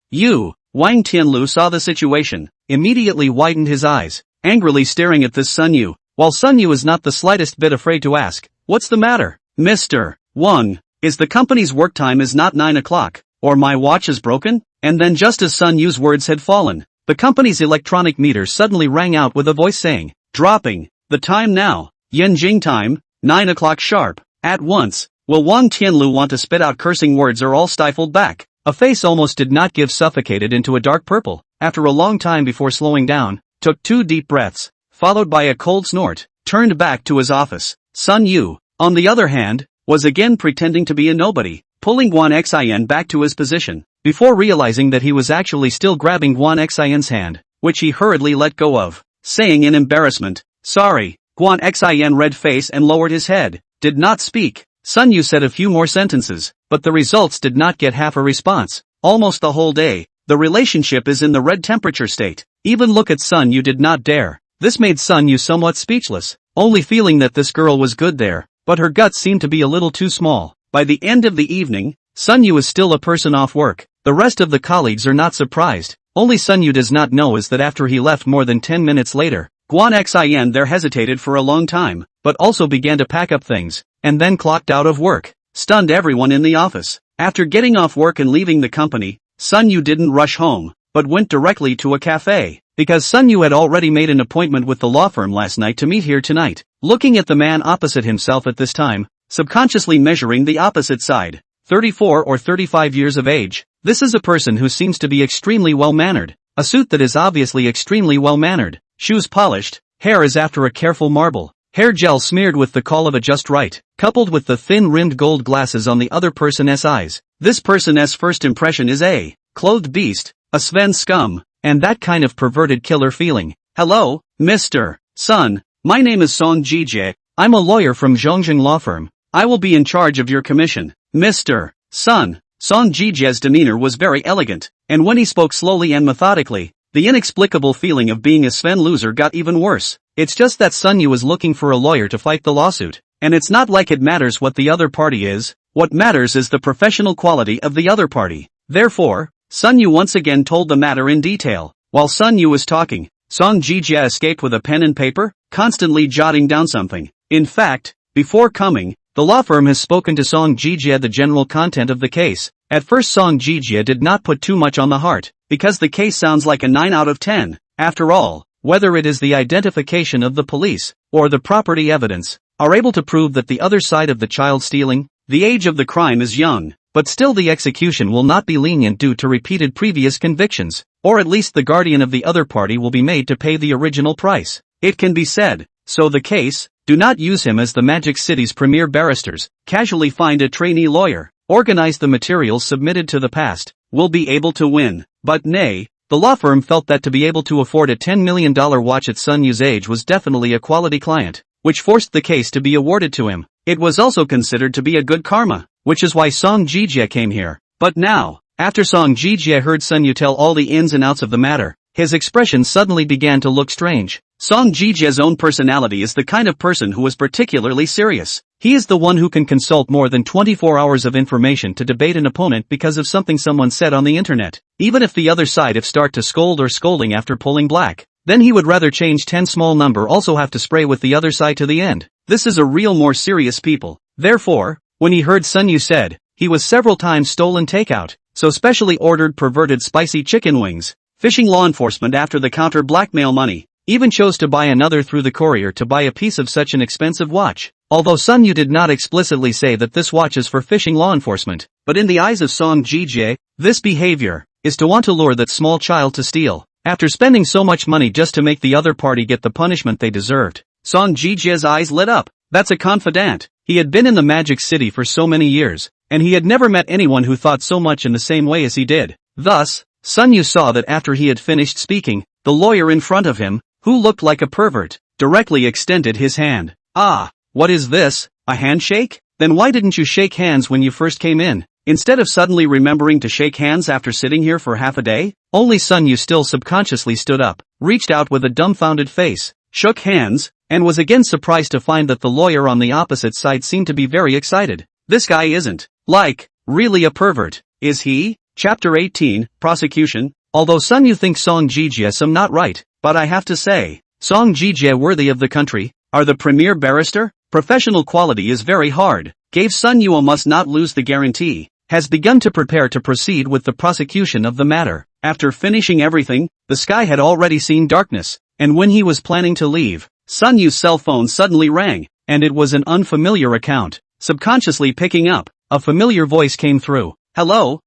Wang Tianlu saw the situation, immediately widened his eyes, angrily staring at this Manhwa, while Manhwa was not the slightest bit afraid to ask, "What's the matter, Mr. Wang? Is the company's work time is not 9 o'clock, or my watch is broken?" And then just as Manhwa's words had fallen, the company's electronic meter suddenly rang out with a voice saying, "Dropping the time now, Yanjing time, 9 o'clock sharp." At once, will Wang Tianlu want to spit out cursing words or all stifled back? A face almost did not give suffocated into a dark purple, after a long time before slowing down, took 2 deep breaths, followed by a cold snort, turned back to his office. Manhwa, on the other hand, was again pretending to be a nobody, pulling Guan Xin back to his position, before realizing that he was actually still grabbing Guan Xin's hand, which he hurriedly let go of. saying in embarrassment, "Sorry." Guan Xin red face and lowered his head, did not speak. Sun Yu said a few more sentences, but the results did not get half a response. Almost the whole day, the relationship is in the red temperature state. Even look at Sun Yu did not dare. This made Sun Yu somewhat speechless, only feeling that this girl was good there, but her guts seemed to be a little too small. By the end of the evening, Sun Yu is still a person off work. The rest of the colleagues are not surprised. Only Sun Yu does not know is that after he left more than 10 minutes later, Guan Xin there hesitated for a long time, but also began to pack up things, and then clocked out of work. Stunned everyone in the office. After getting off work and leaving the company, Sun Yu didn't rush home, but went directly to a cafe, because Sun Yu had already made an appointment with the law firm last night to meet here tonight. Looking at the man opposite himself at this time, subconsciously measuring the opposite side, 34 or 35 years of age, this is a person who seems to be extremely well-mannered. A suit that is obviously extremely well-mannered, shoes polished, hair is after a careful marble, hair gel smeared with the call of a just right, coupled with the thin-rimmed gold glasses on the other person's eyes. This person's first impression is a clothed beast, a Sven scum, and that kind of perverted killer feeling. "Hello, Mr. Sun. My name is Song Jije. I'm a lawyer from Zhongjing Law Firm. I will be in charge of your commission." Mr. Sun. Song Jije's demeanor was very elegant, and when he spoke slowly and methodically, the inexplicable feeling of being a Sven loser got even worse. It's just that Sun Yu is looking for a lawyer to fight the lawsuit, and it's not like it matters what the other party is. What matters is the professional quality of the other party. Therefore, Sun Yu once again told the matter in detail. While Sun Yu was talking, Song Jije escaped with a pen and paper, constantly jotting down something. In fact, before coming, the law firm has spoken to Song Jije the general content of the case. At first Song Jije did not put too much on the heart, because the case sounds like a 9 out of 10. After all, whether it is the identification of the police, or the property evidence, are able to prove that the other side of the child stealing, the age of the crime is young, but still the execution will not be lenient due to repeated previous convictions, or at least the guardian of the other party will be made to pay the original price. It can be said, so the case, do not use him as the Magic City's premier barristers, casually find a trainee lawyer, organize the materials submitted to the past, will be able to win. But nay, the law firm felt that to be able to afford a $10 million watch at Sun Yu's age was definitely a quality client, which forced the case to be awarded to him. It was also considered to be a good karma, which is why Song Jije came here. But now, after Song Jije heard Sun Yu tell all the ins and outs of the matter, his expression suddenly began to look strange. Song Jije's own personality is the kind of person who is particularly serious. He is the one who can consult more than 24 hours of information to debate an opponent because of something someone said on the internet. Even if the other side if start to scold or scolding after pulling black, then he would rather change 10 small number also have to spray with the other side to the end. This is a real more serious people. Therefore, when he heard Sun Yu said, he was several times stolen takeout, so specially ordered perverted spicy chicken wings, phishing law enforcement after the counter blackmail money, even chose to buy another through the courier to buy a piece of such an expensive watch. Although Sun Yu did not explicitly say that this watch is for phishing law enforcement, but in the eyes of Song Jije, this behavior is to want to lure that small child to steal, after spending so much money just to make the other party get the punishment they deserved. Song Jije's eyes lit up. That's a confidant. He had been in the Magic City for so many years, and he had never met anyone who thought so much in the same way as he did. Thus, Sun Yu saw that after he had finished speaking, the lawyer in front of him, who looked like a pervert, directly extended his hand. "Ah, what is this, a handshake? Then why didn't you shake hands when you first came in, instead of suddenly remembering to shake hands after sitting here for half a day?" Only Sun Yu still subconsciously stood up, reached out with a dumbfounded face, shook hands, and was again surprised to find that the lawyer on the opposite side seemed to be very excited. This guy isn't, like, really a pervert, is he? Chapter 18, Prosecution. Although Sun Yu thinks Song Jije some not right, but I have to say, Song Jije worthy of the country, are the premier barrister? Professional quality is very hard, gave Sun Yu a must not lose the guarantee, has begun to prepare to proceed with the prosecution of the matter. After finishing everything, the sky had already seen darkness, and when he was planning to leave, Sun Yu's cell phone suddenly rang, and it was an unfamiliar account. Subconsciously picking up, a familiar voice came through. Hello,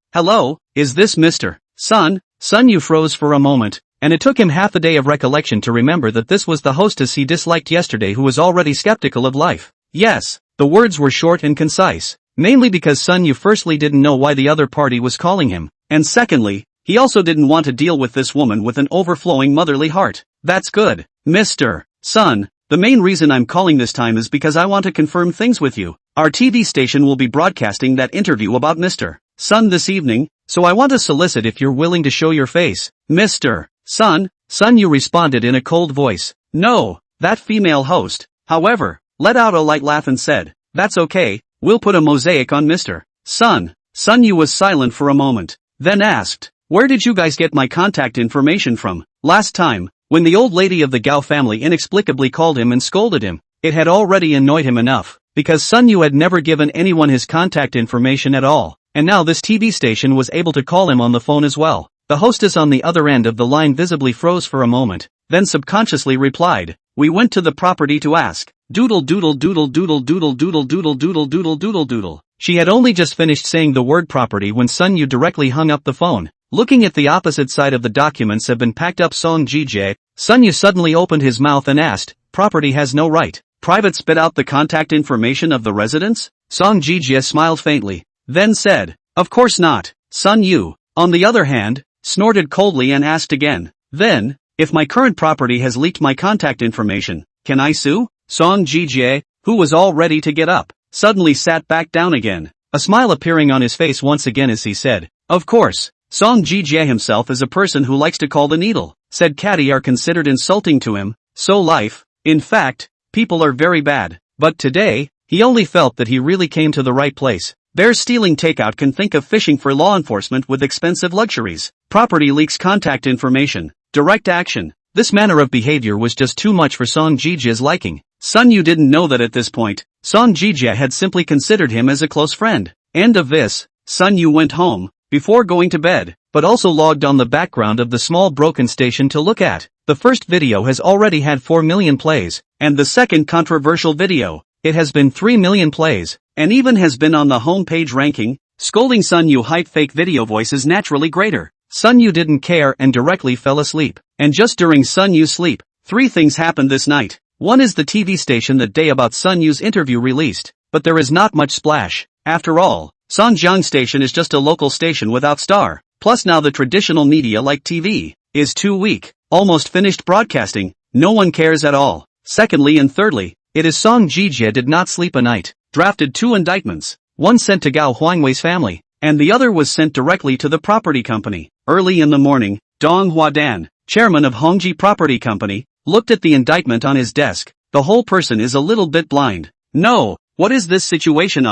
is this Mr. Sun? Sun Yu froze for a moment, and it took him half a day of recollection to remember that this was the hostess he disliked yesterday who was already skeptical of life. Yes, the words were short and concise, mainly because Sun Yu firstly didn't know why the other party was calling him, and secondly, he also didn't want to deal with this woman with an overflowing motherly heart. That's good. Mr. Sun, the main reason I'm calling this time is because I want to confirm things with you. Our TV station will be broadcasting that interview about Mr. Sun this evening, so I want to solicit if you're willing to show your face. Mr. Sun, you responded in a cold voice. No, that female host, however, let out a light laugh and said, that's okay, we'll put a mosaic on Mr. Sun. Sun was silent for a moment, then asked, where did you guys get my contact information from? Last time, when the old lady of the Gao family inexplicably called him and scolded him, it had already annoyed him enough, because Sun Yu had never given anyone his contact information at all, and now this TV station was able to call him on the phone as well. The hostess on the other end of the line visibly froze for a moment, then subconsciously replied, we went to the property to ask. Doodle doodle doodle doodle doodle doodle doodle doodle doodle doodle doodle. She had only just finished saying the word property when Sun Yu directly hung up the phone. Looking at the opposite side of the documents have been packed up Song Jije, Sun Yu suddenly opened his mouth and asked, property has no right. Private spit out the contact information of the residents? Song Jije smiled faintly, then said, of course not. Sun Yu, on the other hand, snorted coldly and asked again, then, if my current property has leaked my contact information, can I sue? Song Jije, who was all ready to get up, suddenly sat back down again, a smile appearing on his face once again as he said, of course. Song Jije himself is a person who likes to call the needle, said Catty are considered insulting to him, so life, in fact, people are very bad, but today, he only felt that he really came to the right place. Bears stealing takeout can think of fishing for law enforcement with expensive luxuries. Property leaks contact information, direct action. This manner of behavior was just too much for Song Jije's liking. Sun Yu didn't know that at this point, Song Jije had simply considered him as a close friend. End of this. Sun Yu went home, before going to bed, but also logged on the background of the small broken station to look at. The first video has already had 4 million plays, and the second controversial video, it has been 3 million plays, and even has been on the homepage ranking. Scolding Sun Yu hype fake video voice is naturally greater. Sun Yu didn't care and directly fell asleep. And just during Sun Yu's sleep, 3 things happened this night. One is the TV station that day about Sun Yu's interview released, but there is not much splash. After all, Sanjiang station is just a local station without star. Plus now the traditional media like TV is too weak, almost finished broadcasting, no one cares at all. Secondly and thirdly, it is Song Jije did not sleep a night, drafted 2 indictments, one sent to Gao Huangwei's family, and the other was sent directly to the property company. Early in the morning, Dong Huadan, chairman of Hongji Property Company, looked at the indictment on his desk. The whole person is a little bit blind. No, what is this situation?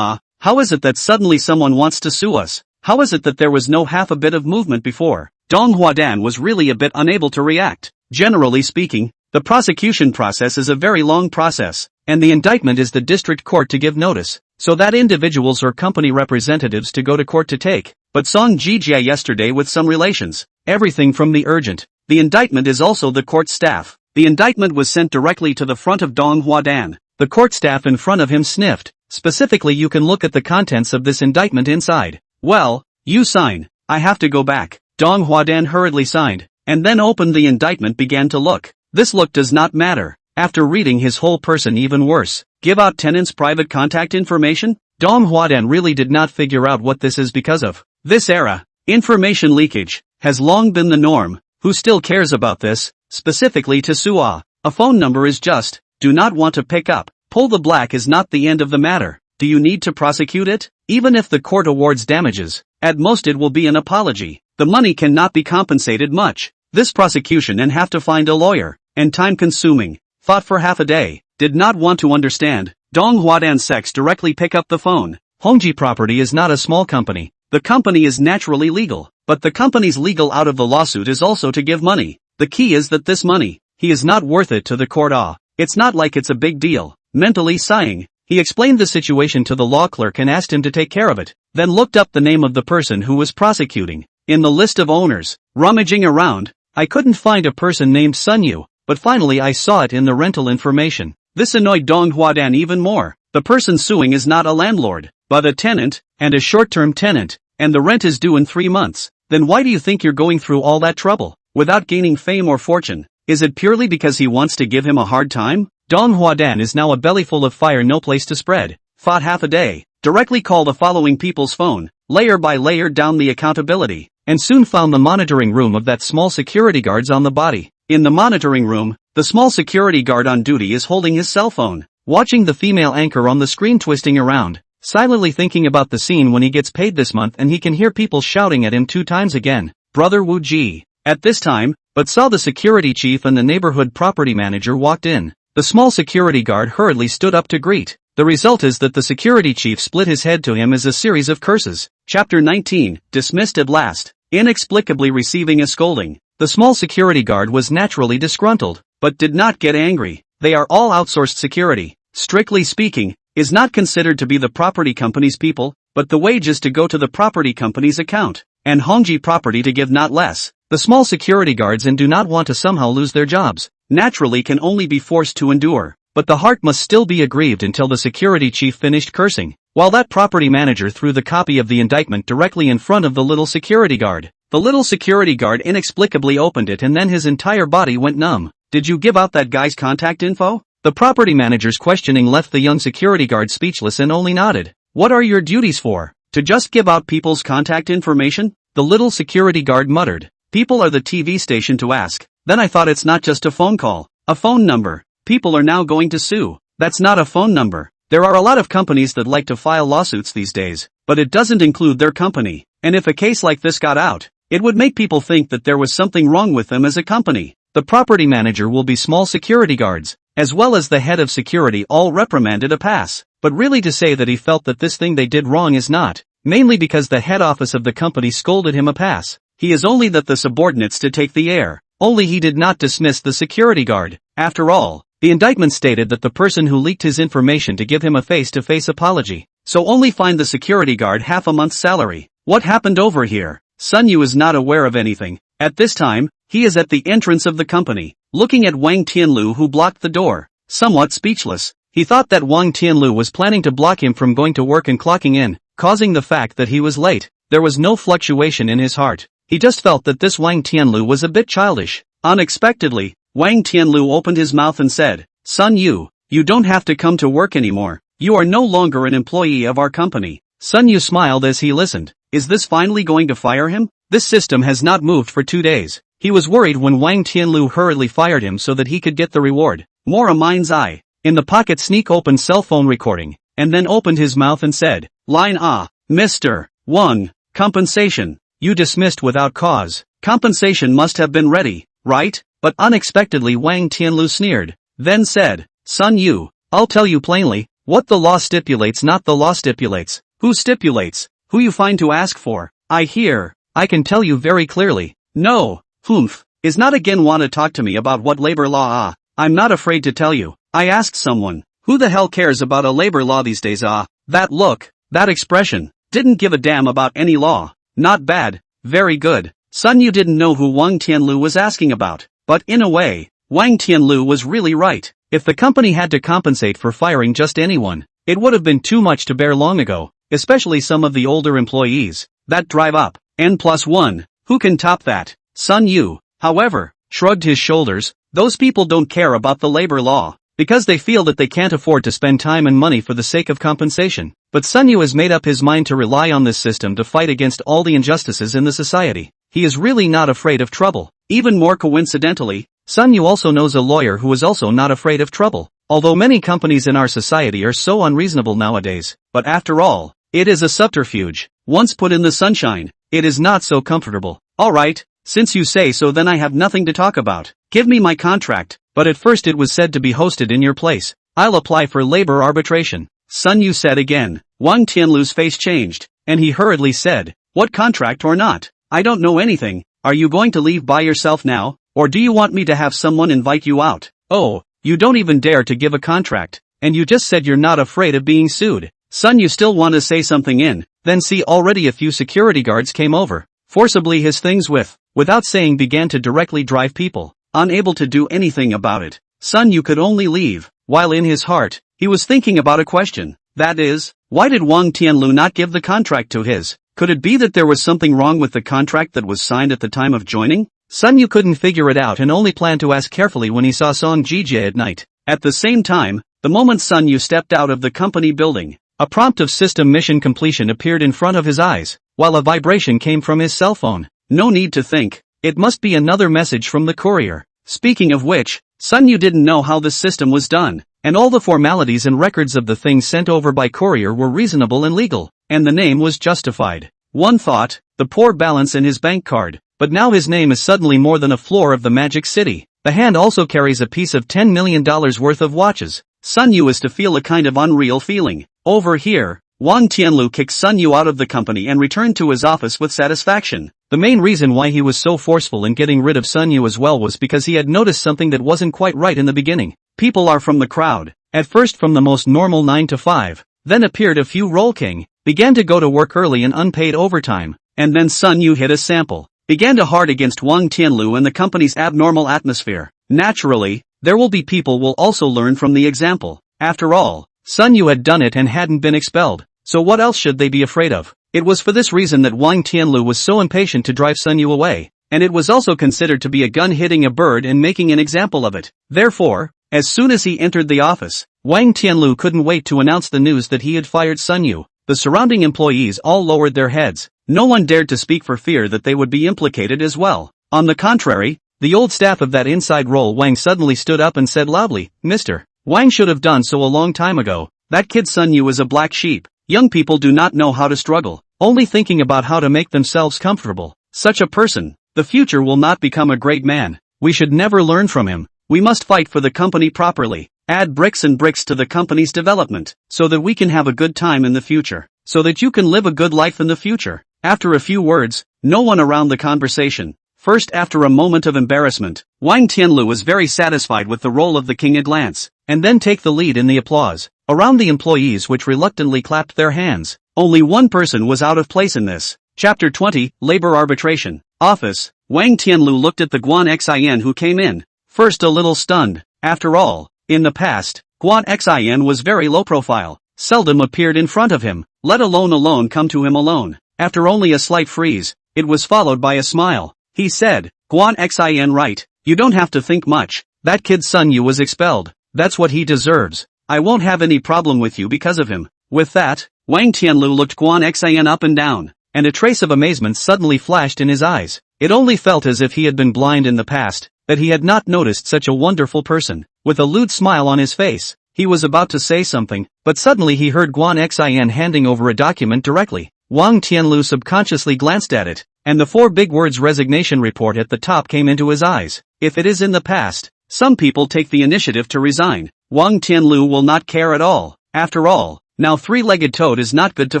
How is it that suddenly someone wants to sue us? How is it that there was no half a bit of movement before? Dong Huadan was really a bit unable to react. Generally speaking, the prosecution process is a very long process, and the indictment is the district court to give notice, so that individuals or company representatives to go to court to take. But Song Jije yesterday with some relations, everything from the urgent. The indictment is also the court staff. The indictment was sent directly to the front of Dong Huadan. The court staff in front of him sniffed. Specifically, you can look at the contents of this indictment inside. Well, you sign. I have to go back. Dong Huadan hurriedly signed, and then opened the indictment began to look. This look does not matter. After reading his whole person even worse. Give out tenants' private contact information? Dong Huadan really did not figure out what this is because of. This era, information leakage, has long been the norm. Who still cares about this? Specifically to Sua. A phone number is just, do not want to pick up. Pull the black is not the end of the matter. Do you need to prosecute it? Even if the court awards damages, at most it will be an apology. The money cannot be compensated much. This prosecution and have to find a lawyer, and time consuming. Thought for half a day, did not want to understand. Dong Huadan sex directly pick up the phone. Hongji Property is not a small company. The company is naturally legal, but the company's legal out of the lawsuit is also to give money. The key is that this money, he is not worth it to the court. It's not like it's a big deal. Mentally sighing, he explained the situation to the law clerk and asked him to take care of it, then looked up the name of the person who was prosecuting. In the list of owners, rummaging around, I couldn't find a person named Sun Yu, but finally I saw it in the rental information. This annoyed Dong Huadan even more. The person suing is not a landlord, but a tenant, and a short-term tenant, and the rent is due in 3 months. Then why do you think you're going through all that trouble, without gaining fame or fortune? Is it purely because he wants to give him a hard time? Dong Huadan is now a belly full of fire, no place to spread. Thought half a day, directly call the following people's phone, layer by layer down the accountability, and soon found the monitoring room of that small security guards on the body. In the monitoring room, the small security guard on duty is holding his cell phone, watching the female anchor on the screen twisting around, silently thinking about the scene when he gets paid this month and he can hear people shouting at him 2 times again, "Brother Wu Ji." At this time, but saw the security chief and the neighborhood property manager walked in. The small security guard hurriedly stood up to greet. The result is that the security chief split his head to him as a series of curses. Chapter 19, dismissed at last. Inexplicably receiving a scolding. The small security guard was naturally disgruntled, but did not get angry. They are all outsourced security. Strictly speaking, is not considered to be the property company's people, but the wage is to go to the property company's account, and Hongji property to give not less. The small security guards and do not want to somehow lose their jobs, naturally can only be forced to endure, but the heart must still be aggrieved until the security chief finished cursing, while that property manager threw the copy of the indictment directly in front of the little security guard. The little security guard inexplicably opened it and then his entire body went numb. "Did you give out that guy's contact info?" The property manager's questioning left the young security guard speechless and only nodded. "What are your duties for? To just give out people's contact information?" The little security guard muttered. "People are the TV station to ask. Then I thought it's not just a phone call. A phone number. People are now going to sue. That's not a phone number. There are a lot of companies that like to file lawsuits these days, but it doesn't include their company. And if a case like this got out, it would make people think that there was something wrong with them as a company. The property manager will be small security guards, as well as the head of security all reprimanded a pass. But really to say that he felt that this thing they did wrong is not, mainly because the head office of the company scolded him a pass. He is only that the subordinates to take the air. Only he did not dismiss the security guard. After all, the indictment stated that the person who leaked his information to give him a face-to-face apology. So only fined the security guard half a month's salary. What happened over here? Sun Yu is not aware of anything. At this time, he is at the entrance of the company, looking at Wang Tianlu who blocked the door, somewhat speechless. He thought that Wang Tianlu was planning to block him from going to work and clocking in, causing the fact that he was late. There was no fluctuation in his heart. He just felt that this Wang Tianlu was a bit childish. Unexpectedly, Wang Tianlu opened his mouth and said, "Sun Yu, you don't have to come to work anymore. You are no longer an employee of our company." Sun Yu smiled as he listened. Is this finally going to fire him? This system has not moved for 2 days. He was worried when Wang Tianlu hurriedly fired him so that he could get the reward. More a mind's eye. In the pocket sneak opened cell phone recording, and then opened his mouth and said, "Line ah, Mr. Wang, compensation. You dismissed without cause. Compensation must have been ready, right?" But unexpectedly Wang Tianlu sneered, then said, "Sun Yu, I'll tell you plainly, what the law stipulates not the law stipulates. Who stipulates? Who you find to ask for? I can tell you very clearly. No, humph, is not again want to talk to me about what labor law I'm not afraid to tell you. I asked someone, who the hell cares about a labor law these days that look, that expression, didn't give a damn about any law. Not bad, very good." Sun Yu didn't know who Wang Tianlu was asking about, but in a way, Wang Tianlu was really right. If the company had to compensate for firing just anyone, it would have been too much to bear long ago, especially some of the older employees. That drive up, N+1, who can top that? Sun Yu, however, shrugged his shoulders. Those people don't care about the labor law, because they feel that they can't afford to spend time and money for the sake of compensation. But Sun Yu has made up his mind to rely on this system to fight against all the injustices in the society. He is really not afraid of trouble. Even more coincidentally, Sun Yu also knows a lawyer who is also not afraid of trouble. Although many companies in our society are so unreasonable nowadays, but after all, it is a subterfuge. Once put in the sunshine, it is not so comfortable. Alright, since you say so then I have nothing to talk about. Give me my contract. But at first it was said to be hosted in your place. I'll apply for labor arbitration. Sun Yu said again. Wang Tianlu's face changed, and he hurriedly said, "What contract or not? I don't know anything. Are you going to leave by yourself now, or do you want me to have someone invite you out? Oh, you don't even dare to give a contract, and you just said you're not afraid of being sued." Sun Yu still wanted to say something then see already a few security guards came over, forcibly his things without saying began to directly drive people. Unable to do anything about it, Sun Yu could only leave, while in his heart, he was thinking about a question. That is, why did Wang Tianlu not give the contract to his? Could it be that there was something wrong with the contract that was signed at the time of joining? Sun Yu couldn't figure it out and only planned to ask carefully when he saw Song Jijie at night. At the same time, the moment Sun Yu stepped out of the company building, a prompt of system mission completion appeared in front of his eyes, while a vibration came from his cell phone. No need to think. It must be another message from the courier. Speaking of which, Sun Yu didn't know how this system was done, and all the formalities and records of the things sent over by courier were reasonable and legal, and the name was justified. One thought, the poor balance in his bank card, but now his name is suddenly more than a floor of the Magic City. The hand also carries a piece of $10 million worth of watches. Sun Yu is to feel a kind of unreal feeling. Over here, Wang Tianlu kicked Sun Yu out of the company and returned to his office with satisfaction. The main reason why he was so forceful in getting rid of Sun Yu as well was because he had noticed something that wasn't quite right in the beginning. People are from the crowd, at first from the most normal 9 to 5, then appeared a few role king, began to go to work early and unpaid overtime, and then Sun Yu hit a sample, began to hard against Wang Tianlu and the company's abnormal atmosphere. Naturally, there will be people will also learn from the example. After all, Sun Yu had done it and hadn't been expelled, so what else should they be afraid of? It was for this reason that Wang Tianlu was so impatient to drive Sun Yu away, and it was also considered to be a gun hitting a bird and making an example of it. Therefore, as soon as he entered the office, Wang Tianlu couldn't wait to announce the news that he had fired Sun Yu. The surrounding employees all lowered their heads. No one dared to speak for fear that they would be implicated as well. On the contrary, the old staff of that inside role Wang suddenly stood up and said loudly, "Mr. Wang should have done so a long time ago. That kid Sun Yu is a black sheep. Young people do not know how to struggle, only thinking about how to make themselves comfortable. Such a person, the future will not become a great man. We should never learn from him. We must fight for the company properly. Add bricks and bricks to the company's development, so that we can have a good time in the future, so that you can live a good life in the future." After a few words, no one around the conversation. First, after a moment of embarrassment, Wang Tianlu was very satisfied with the role of the king at glance, and then take the lead in the applause. Around the employees which reluctantly clapped their hands. Only one person was out of place in this. Chapter 20, Labor Arbitration. Office. Wang Tianlu looked at the Guan Xin who came in. First a little stunned. After all, in the past, Guan Xin was very low profile, seldom appeared in front of him, let alone come to him alone. After only a slight freeze, it was followed by a smile. He said, "Guan Xin, right, you don't have to think much. That kid Sun Yu was expelled. That's what he deserves. I won't have any problem with you because of him." With that, Wang Tianlu looked Guan Xin up and down, and a trace of amazement suddenly flashed in his eyes. It only felt as if he had been blind in the past, that he had not noticed such a wonderful person. With a lewd smile on his face, he was about to say something, but suddenly he heard Guan Xin handing over a document directly. Wang Tianlu subconsciously glanced at it, and the 4 big words resignation report at the top came into his eyes. If it is in the past, some people take the initiative to resign. Wang Tianlu will not care at all. After all, now 3-legged toad is not good to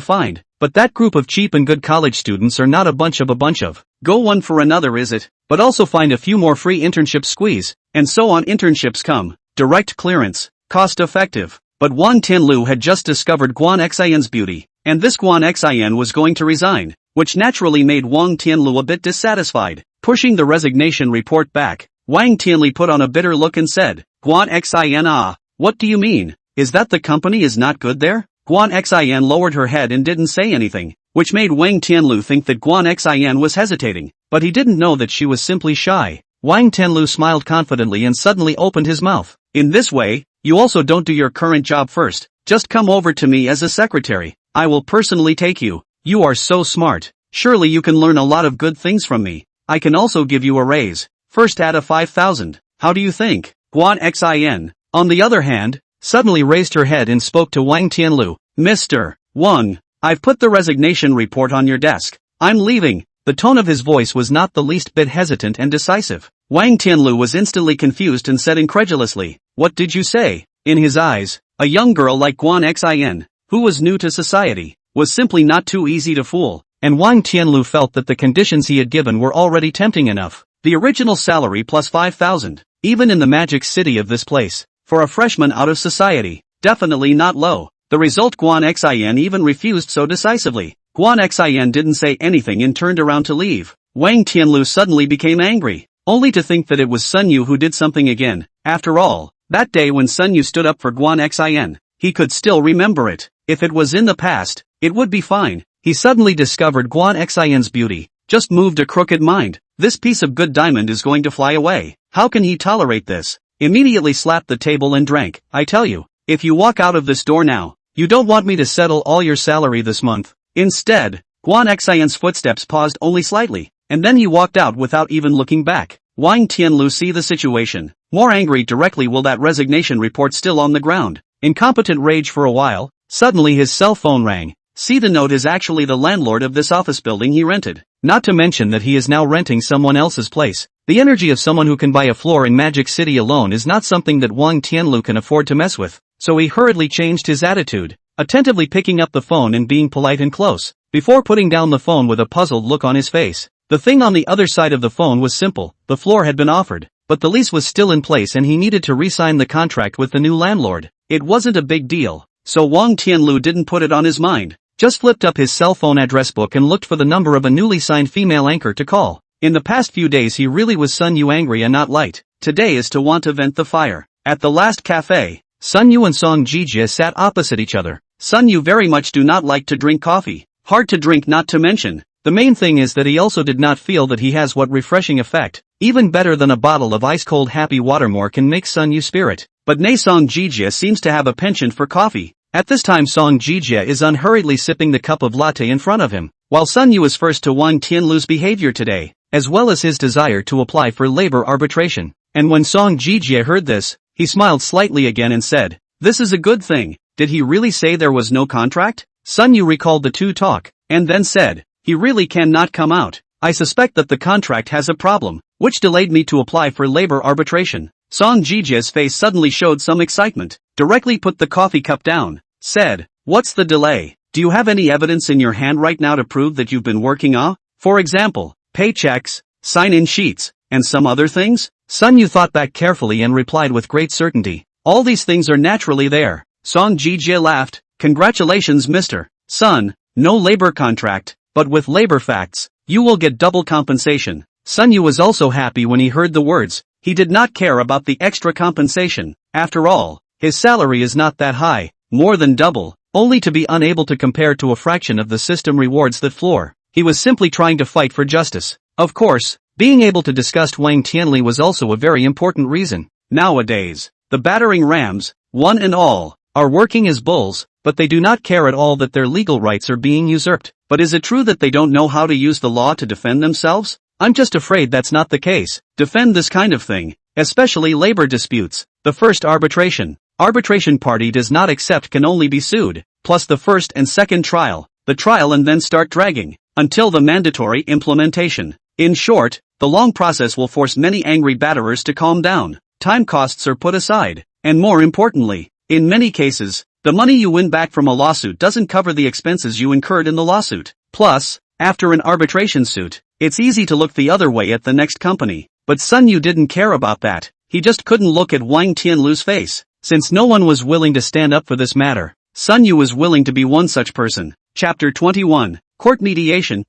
find, but that group of cheap and good college students are not a bunch of. Go one for another is it, but also find a few more free internship squeeze, and so on internships come, direct clearance, cost effective. But Wang Tianlu had just discovered Guan Xin's beauty, and this Guan Xin was going to resign, which naturally made Wang Tianlu a bit dissatisfied. Pushing the resignation report back, Wang Tianlu put on a bitter look and said, "Guan Xin, ah, what do you mean? Is that the company is not good there?" Guan Xin lowered her head and didn't say anything, which made Wang Tianlu think that Guan Xin was hesitating, but he didn't know that she was simply shy. Wang Tianlu smiled confidently and suddenly opened his mouth. "In this way, you also don't do your current job first. Just come over to me as a secretary. I will personally take you. You are so smart. Surely you can learn a lot of good things from me. I can also give you a raise. First add a 5,000. How do you think?" Guan Xin, on the other hand, suddenly raised her head and spoke to Wang Tianlu. "Mr. Wang, I've put the resignation report on your desk. I'm leaving." The tone of his voice was not the least bit hesitant and decisive. Wang Tianlu was instantly confused and said incredulously, "What did you say?" In his eyes, a young girl like Guan Xin, who was new to society, was simply not too easy to fool, and Wang Tianlu felt that the conditions he had given were already tempting enough. The original salary plus 5,000, even in the magic city of this place, for a freshman out of society, definitely not low. The result Guan Xin even refused so decisively. Guan Xin didn't say anything and turned around to leave. Wang Tianlu suddenly became angry, only to think that it was Sun Yu who did something again. After all, that day when Sun Yu stood up for Guan Xin, he could still remember it. If it was in the past, it would be fine. He suddenly discovered Guan Xin's beauty, just moved a crooked mind. This piece of good diamond is going to fly away. How can he tolerate this? Immediately slapped the table and drank. "I tell you, if you walk out of this door now, you don't want me to settle all your salary this month." Instead, Guan Xin's footsteps paused only slightly, and then he walked out without even looking back. Wang Tianlu see the situation. More angry directly will that resignation report still on the ground. Incompetent rage for a while, suddenly his cell phone rang. See, the note is actually the landlord of this office building he rented. Not to mention that he is now renting someone else's place. The energy of someone who can buy a floor in Magic City alone is not something that Wang Tianlu can afford to mess with. So he hurriedly changed his attitude, attentively picking up the phone and being polite and close, before putting down the phone with a puzzled look on his face. The thing on the other side of the phone was simple. The floor had been offered, but the lease was still in place and he needed to re-sign the contract with the new landlord. It wasn't a big deal, so Wang Tianlu didn't put it on his mind. Just flipped up his cell phone address book and looked for the number of a newly signed female anchor to call. In the past few days he really was Sun Yu angry and not light. Today is to want to vent the fire. At the last cafe, Sun Yu and Song Jijie sat opposite each other. Sun Yu very much do not like to drink coffee. Hard to drink, not to mention. The main thing is that he also did not feel that he has what refreshing effect, even better than a bottle of ice-cold happy water more can make Sun Yu spirit. But nay, Song Jijie seems to have a penchant for coffee. At this time Song Jijie is unhurriedly sipping the cup of latte in front of him, while Sun Yu is first to Wang Tianlu's behavior today, as well as his desire to apply for labor arbitration. And when Song Jijie heard this, he smiled slightly again and said, "This is a good thing. Did he really say there was no contract?" Sun Yu recalled the two talk, and then said, "He really cannot come out. I suspect that the contract has a problem, which delayed me to apply for labor arbitration." Song Jijie's face suddenly showed some excitement, directly put the coffee cup down, said, "What's the delay? Do you have any evidence in your hand right now to prove that you've been working for example, paychecks, sign-in sheets, and some other things?" Sun Yu thought back carefully and replied with great certainty, "All these things are naturally there." Song Jijie laughed, "Congratulations, Mr. Sun, no labor contract, but with labor facts, you will get double compensation." Sun Yu was also happy when he heard the words. He did not care about the extra compensation. After all, his salary is not that high, more than double, only to be unable to compare to a fraction of the system rewards that floor. He was simply trying to fight for justice. Of course, being able to discuss Wang Tianli was also a very important reason. Nowadays, the battering rams, one and all, are working as bulls, but they do not care at all that their legal rights are being usurped. But is it true that they don't know how to use the law to defend themselves? I'm just afraid that's not the case. Defend this kind of thing, especially labor disputes. The first arbitration party does not accept can only be sued, plus the first and second trial, the trial and then start dragging, until the mandatory implementation. In short, the long process will force many angry batterers to calm down. Time costs are put aside, and more importantly, in many cases, the money you win back from a lawsuit doesn't cover the expenses you incurred in the lawsuit. Plus, after an arbitration suit, it's easy to look the other way at the next company. But Sun Yu didn't care about that. He just couldn't look at Wang Tianlu's face. Since no one was willing to stand up for this matter, Sun Yu was willing to be one such person. Chapter 21, Court Mediation.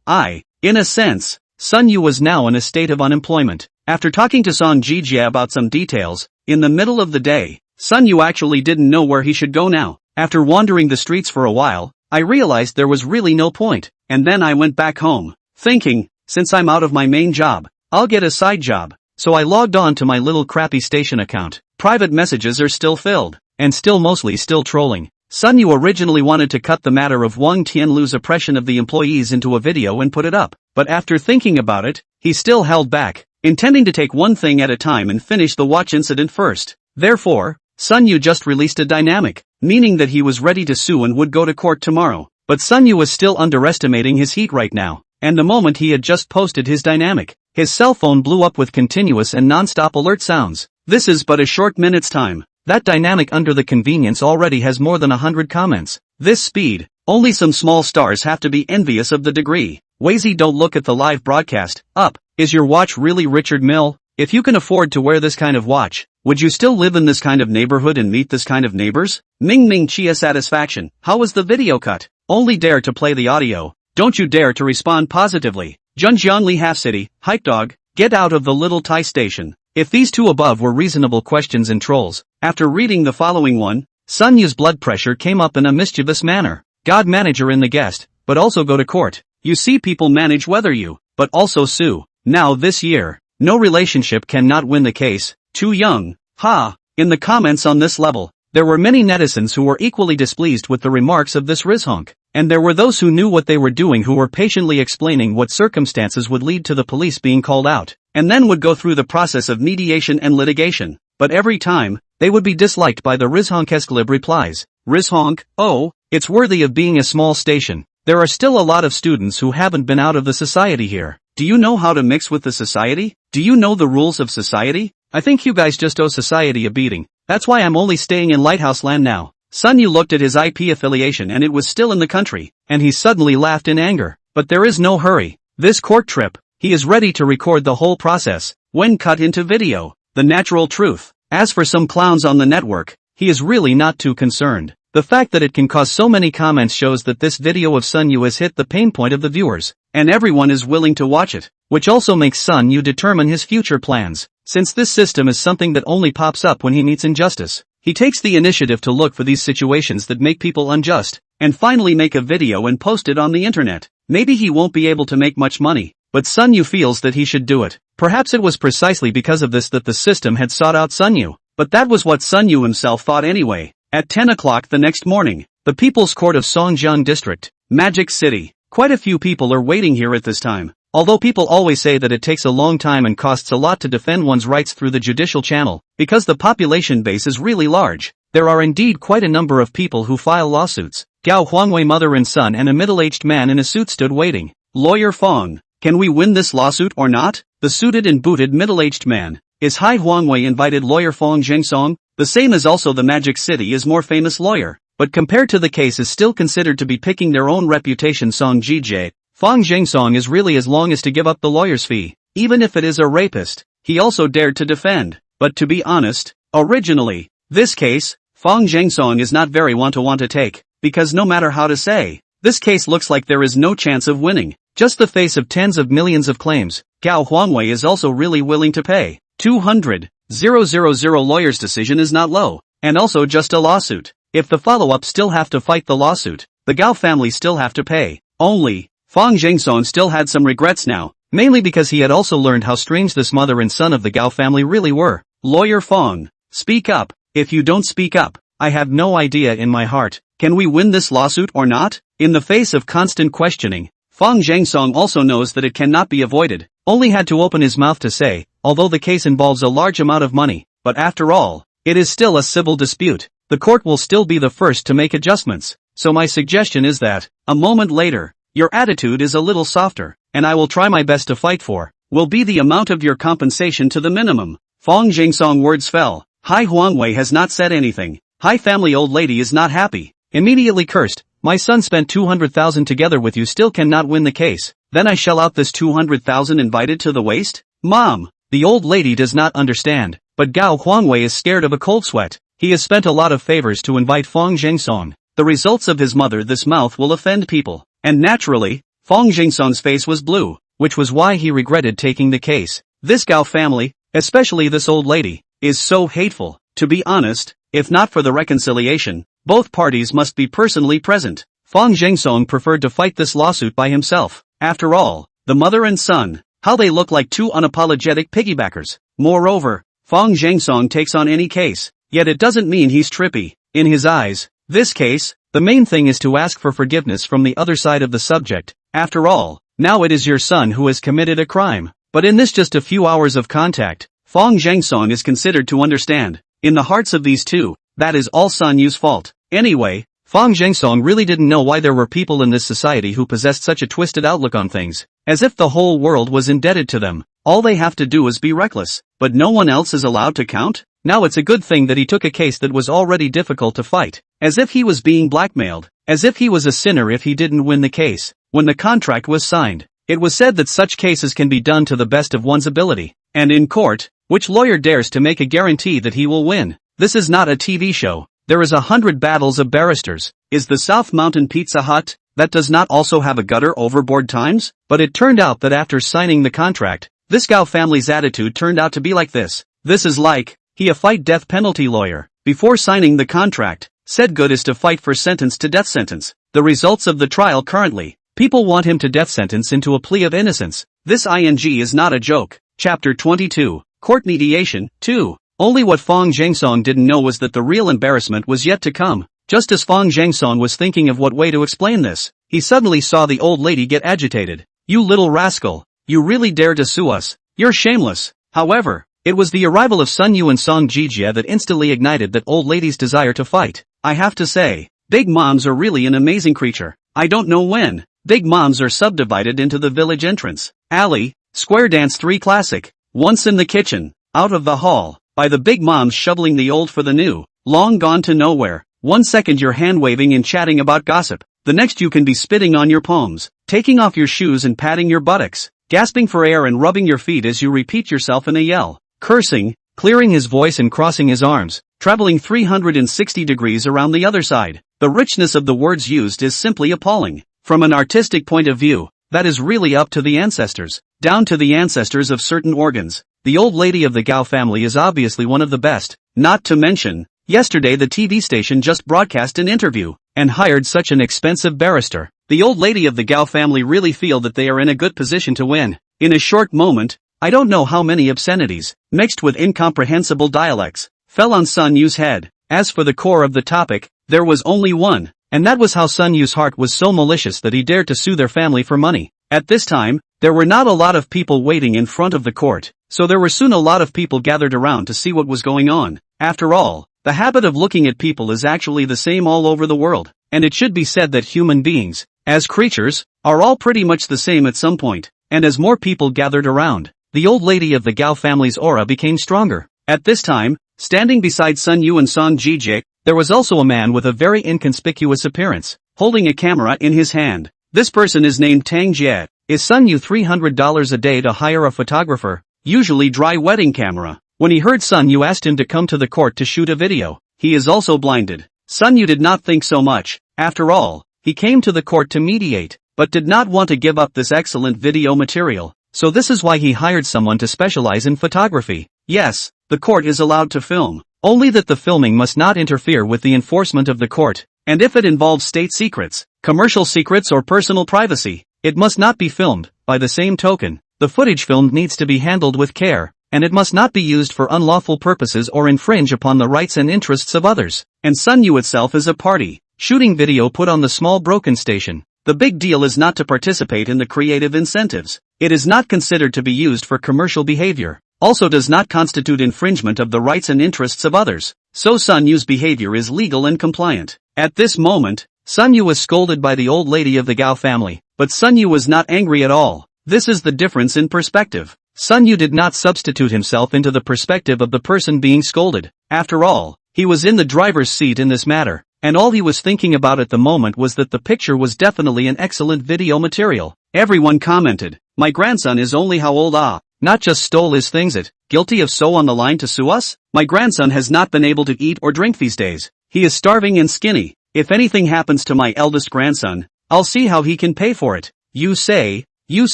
In a sense, Sun Yu was now in a state of unemployment. After talking to Song Jijie about some details, in the middle of the day, Sun Yu actually didn't know where he should go now. After wandering the streets for a while, I realized there was really no point, and then I went back home, thinking, since I'm out of my main job, I'll get a side job. So I logged on to my little crappy station account. Private messages are still filled, and mostly still trolling. Sun Yu originally wanted to cut the matter of Wang Tianlu's oppression of the employees into a video and put it up, but after thinking about it, he still held back, intending to take one thing at a time and finish the watch incident first. Therefore, Sun Yu just released a dynamic, meaning that he was ready to sue and would go to court tomorrow. But Sun Yu was still underestimating his heat right now, and the moment he had just posted his dynamic, his cell phone blew up with continuous and non-stop alert sounds. This is but a short minute's time. That dynamic under the convenience already has more than 100 comments. This speed, only some small stars have to be envious of the degree. Wazy, don't look at the live broadcast. Up. Is your watch really Richard Mille? If you can afford to wear this kind of watch, would you still live in this kind of neighborhood and meet this kind of neighbors? Ming Ming Chia satisfaction. How was the video cut? Only dare to play the audio. Don't you dare to respond positively. Junjiangli Half City, Hype Dog, get out of the little Thai station. If these two above were reasonable questions and trolls, after reading the following one, Sun Yu's blood pressure came up in a mischievous manner. God manager in the guest, but also go to court. You see, people manage whether you, but also sue. Now this year, no relationship cannot win the case. Too young. Ha! In the comments on this level, there were many netizens who were equally displeased with the remarks of this Rizhonk. And there were those who knew what they were doing who were patiently explaining what circumstances would lead to the police being called out. and then would go through the process of mediation and litigation. But every time, they would be disliked by the Rizhonk-esque replies. Rizhonk, oh, it's worthy of being a small station. There are still a lot of students who haven't been out of the society here. Do you know how to mix with the society? Do you know the rules of society? I think you guys just owe society a beating. That's why I'm only staying in Lighthouse Land now. Sun Yu looked at his IP affiliation and it was still in the country, and he suddenly laughed in anger. But there is no hurry. This court trip, he is ready to record the whole process, when cut into video. The natural truth. As for some clowns on the network, he is really not too concerned. The fact that it can cause so many comments shows that this video of Sun Yu has hit the pain point of the viewers, and everyone is willing to watch it, which also makes Sun Yu determine his future plans. Since this system is something that only pops up when he meets injustice, he takes the initiative to look for these situations that make people unjust, and finally make a video and post it on the internet. Maybe he won't be able to make much money, but Sun Yu feels that he should do it. Perhaps it was precisely because of this that the system had sought out Sun Yu, but that was what Sun Yu himself thought anyway. At 10 o'clock the next morning, the People's Court of Songjiang District, Magic City. Quite a few people are waiting here at this time. Although people always say that it takes a long time and costs a lot to defend one's rights through the judicial channel, because the population base is really large, there are indeed quite a number of people who file lawsuits. Gao Huangwei, mother and son, and a middle-aged man in a suit stood waiting. Lawyer Fong, can we win this lawsuit or not? The suited and booted middle-aged man. Is Hai Huangwei invited lawyer Fong Jingsong? The same as also the Magic City is more famous lawyer, but compared to the case is still considered to be picking their own reputation. Song Jie, Fong Jingsong is really as long as to give up the lawyer's fee, even if it is a rapist. He also dared to defend, but to be honest, originally, this case, Fong Jingsong is not very want to take, because no matter how to say, this case looks like there is no chance of winning, just the face of tens of millions of claims. Gao Huangwei is also really willing to pay 200,000. Lawyer's decision is not low, and also just a lawsuit. If the follow-up still have to fight the lawsuit, the Gao family still have to pay. Only, Fong Jingsong still had some regrets now, mainly because he had also learned how strange this mother and son of the Gao family really were. Lawyer Fong, speak up. If you don't speak up, I have no idea in my heart. Can we win this lawsuit or not? In the face of constant questioning, Fong Jingsong also knows that it cannot be avoided, only had to open his mouth to say, although the case involves a large amount of money, but after all, it is still a civil dispute. The court will still be the first to make adjustments, so my suggestion is that, a moment later, your attitude is a little softer, and I will try my best to fight for, will be the amount of your compensation to the minimum. Fong Jingsong words fell. Hai Huangwei has not said anything. Hai family old lady is not happy, immediately cursed. My son spent 200,000 together with you, still cannot win the case, then I shell out this 200,000 invited to the waste? Mom! The old lady does not understand, but Gao Huangwei is scared of a cold sweat. He has spent a lot of favors to invite Fong Jingsong. The results of his mother, this mouth will offend people. And naturally, Fong Jingsong's face was blue, which was why he regretted taking the case. This Gao family, especially this old lady, is so hateful. To be honest, if not for the reconciliation, both parties must be personally present. Fong Jingsong preferred to fight this lawsuit by himself. After all, the mother and son, how they look like two unapologetic piggybackers. Moreover, Fong Jingsong takes on any case, yet it doesn't mean he's trippy. In his eyes, this case, the main thing is to ask for forgiveness from the other side of the subject. After all, now it is your son who has committed a crime. But in this just a few hours of contact, Fong Jingsong is considered to understand. In the hearts of these two, that is all Sun Yu's fault. Anyway, Fong Jingsong really didn't know why there were people in this society who possessed such a twisted outlook on things, as if the whole world was indebted to them. All they have to do is be reckless, but no one else is allowed to count? Now it's a good thing that he took a case that was already difficult to fight, as if he was being blackmailed, as if he was a sinner if he didn't win the case. When the contract was signed, it was said that such cases can be done to the best of one's ability, and in court, which lawyer dares to make a guarantee that he will win? This is not a TV show. There is 100 battles of barristers. Is the South Mountain Pizza Hut, that does not also have a gutter overboard times? But it turned out that after signing the contract, this Gao family's attitude turned out to be like this. This is like, he a fight death penalty lawyer. Before signing the contract, said good is to fight for sentence to death sentence. The results of the trial currently, people want him to death sentence into a plea of innocence. This ing is not a joke. Chapter 22, Court Mediation, 2. Only what Fong Jingsong didn't know was that the real embarrassment was yet to come. Just as Fong Jingsong was thinking of what way to explain this, he suddenly saw the old lady get agitated. You little rascal, you really dare to sue us? You're shameless. However, it was the arrival of Sun Yu and Song Jijie that instantly ignited that old lady's desire to fight. I have to say, big moms are really an amazing creature. I don't know when. Big moms are subdivided into the village entrance, alley, square dance 3 classic, once in the kitchen, out of the hall, by the big moms shoveling the old for the new, long gone to nowhere. 1 second you're hand-waving and chatting about gossip, the next you can be spitting on your palms, taking off your shoes and patting your buttocks, gasping for air and rubbing your feet as you repeat yourself in a yell, cursing, clearing his voice and crossing his arms, traveling 360 degrees around the other side. The richness of the words used is simply appalling. From an artistic point of view, that is really up to the ancestors, down to the ancestors of certain organs. The old lady of the Gao family is obviously one of the best, not to mention, yesterday the TV station just broadcast an interview, and hired such an expensive barrister. The old lady of the Gao family really feel that they are in a good position to win. In a short moment, I don't know how many obscenities, mixed with incomprehensible dialects, fell on Sun Yu's head. As for the core of the topic, there was only one, and that was how Sun Yu's heart was so malicious that he dared to sue their family for money. At this time, there were not a lot of people waiting in front of the court, so there were soon a lot of people gathered around to see what was going on. After all, the habit of looking at people is actually the same all over the world, and it should be said that human beings, as creatures, are all pretty much the same at some point, and as more people gathered around, the old lady of the Gao family's aura became stronger. At this time, standing beside Sun Yu and Song Jijie, there was also a man with a very inconspicuous appearance, holding a camera in his hand. This person is named Tang Jie. Is Sun Yu $300 a day to hire a photographer, usually dry wedding camera? When he heard Sun Yu asked him to come to the court to shoot a video, he is also blinded. Sun Yu did not think so much. After all, he came to the court to mediate, but did not want to give up this excellent video material, so this is why he hired someone to specialize in photography. Yes, the court is allowed to film, only that the filming must not interfere with the enforcement of the court, and if it involves state secrets, commercial secrets or personal privacy, it must not be filmed. By the same token, the footage filmed needs to be handled with care, and it must not be used for unlawful purposes or infringe upon the rights and interests of others. And Sun Yu itself is a party, shooting video put on the small broken station. The big deal is not to participate in the creative incentives. It is not considered to be used for commercial behavior. Also does not constitute infringement of the rights and interests of others, so Sun Yu's behavior is legal and compliant. At this moment, Sun Yu was scolded by the old lady of the Gao family, but Sun Yu was not angry at all. This is the difference in perspective. Sun Yu did not substitute himself into the perspective of the person being scolded. After all, he was in the driver's seat in this matter, and all he was thinking about at the moment was that the picture was definitely an excellent video material. Everyone commented, "My grandson is only how old? Not just stole his things guilty of so on the line to sue us? My grandson has not been able to eat or drink these days. He is starving and skinny. If anything happens to my eldest grandson, I'll see how he can pay for it." You say,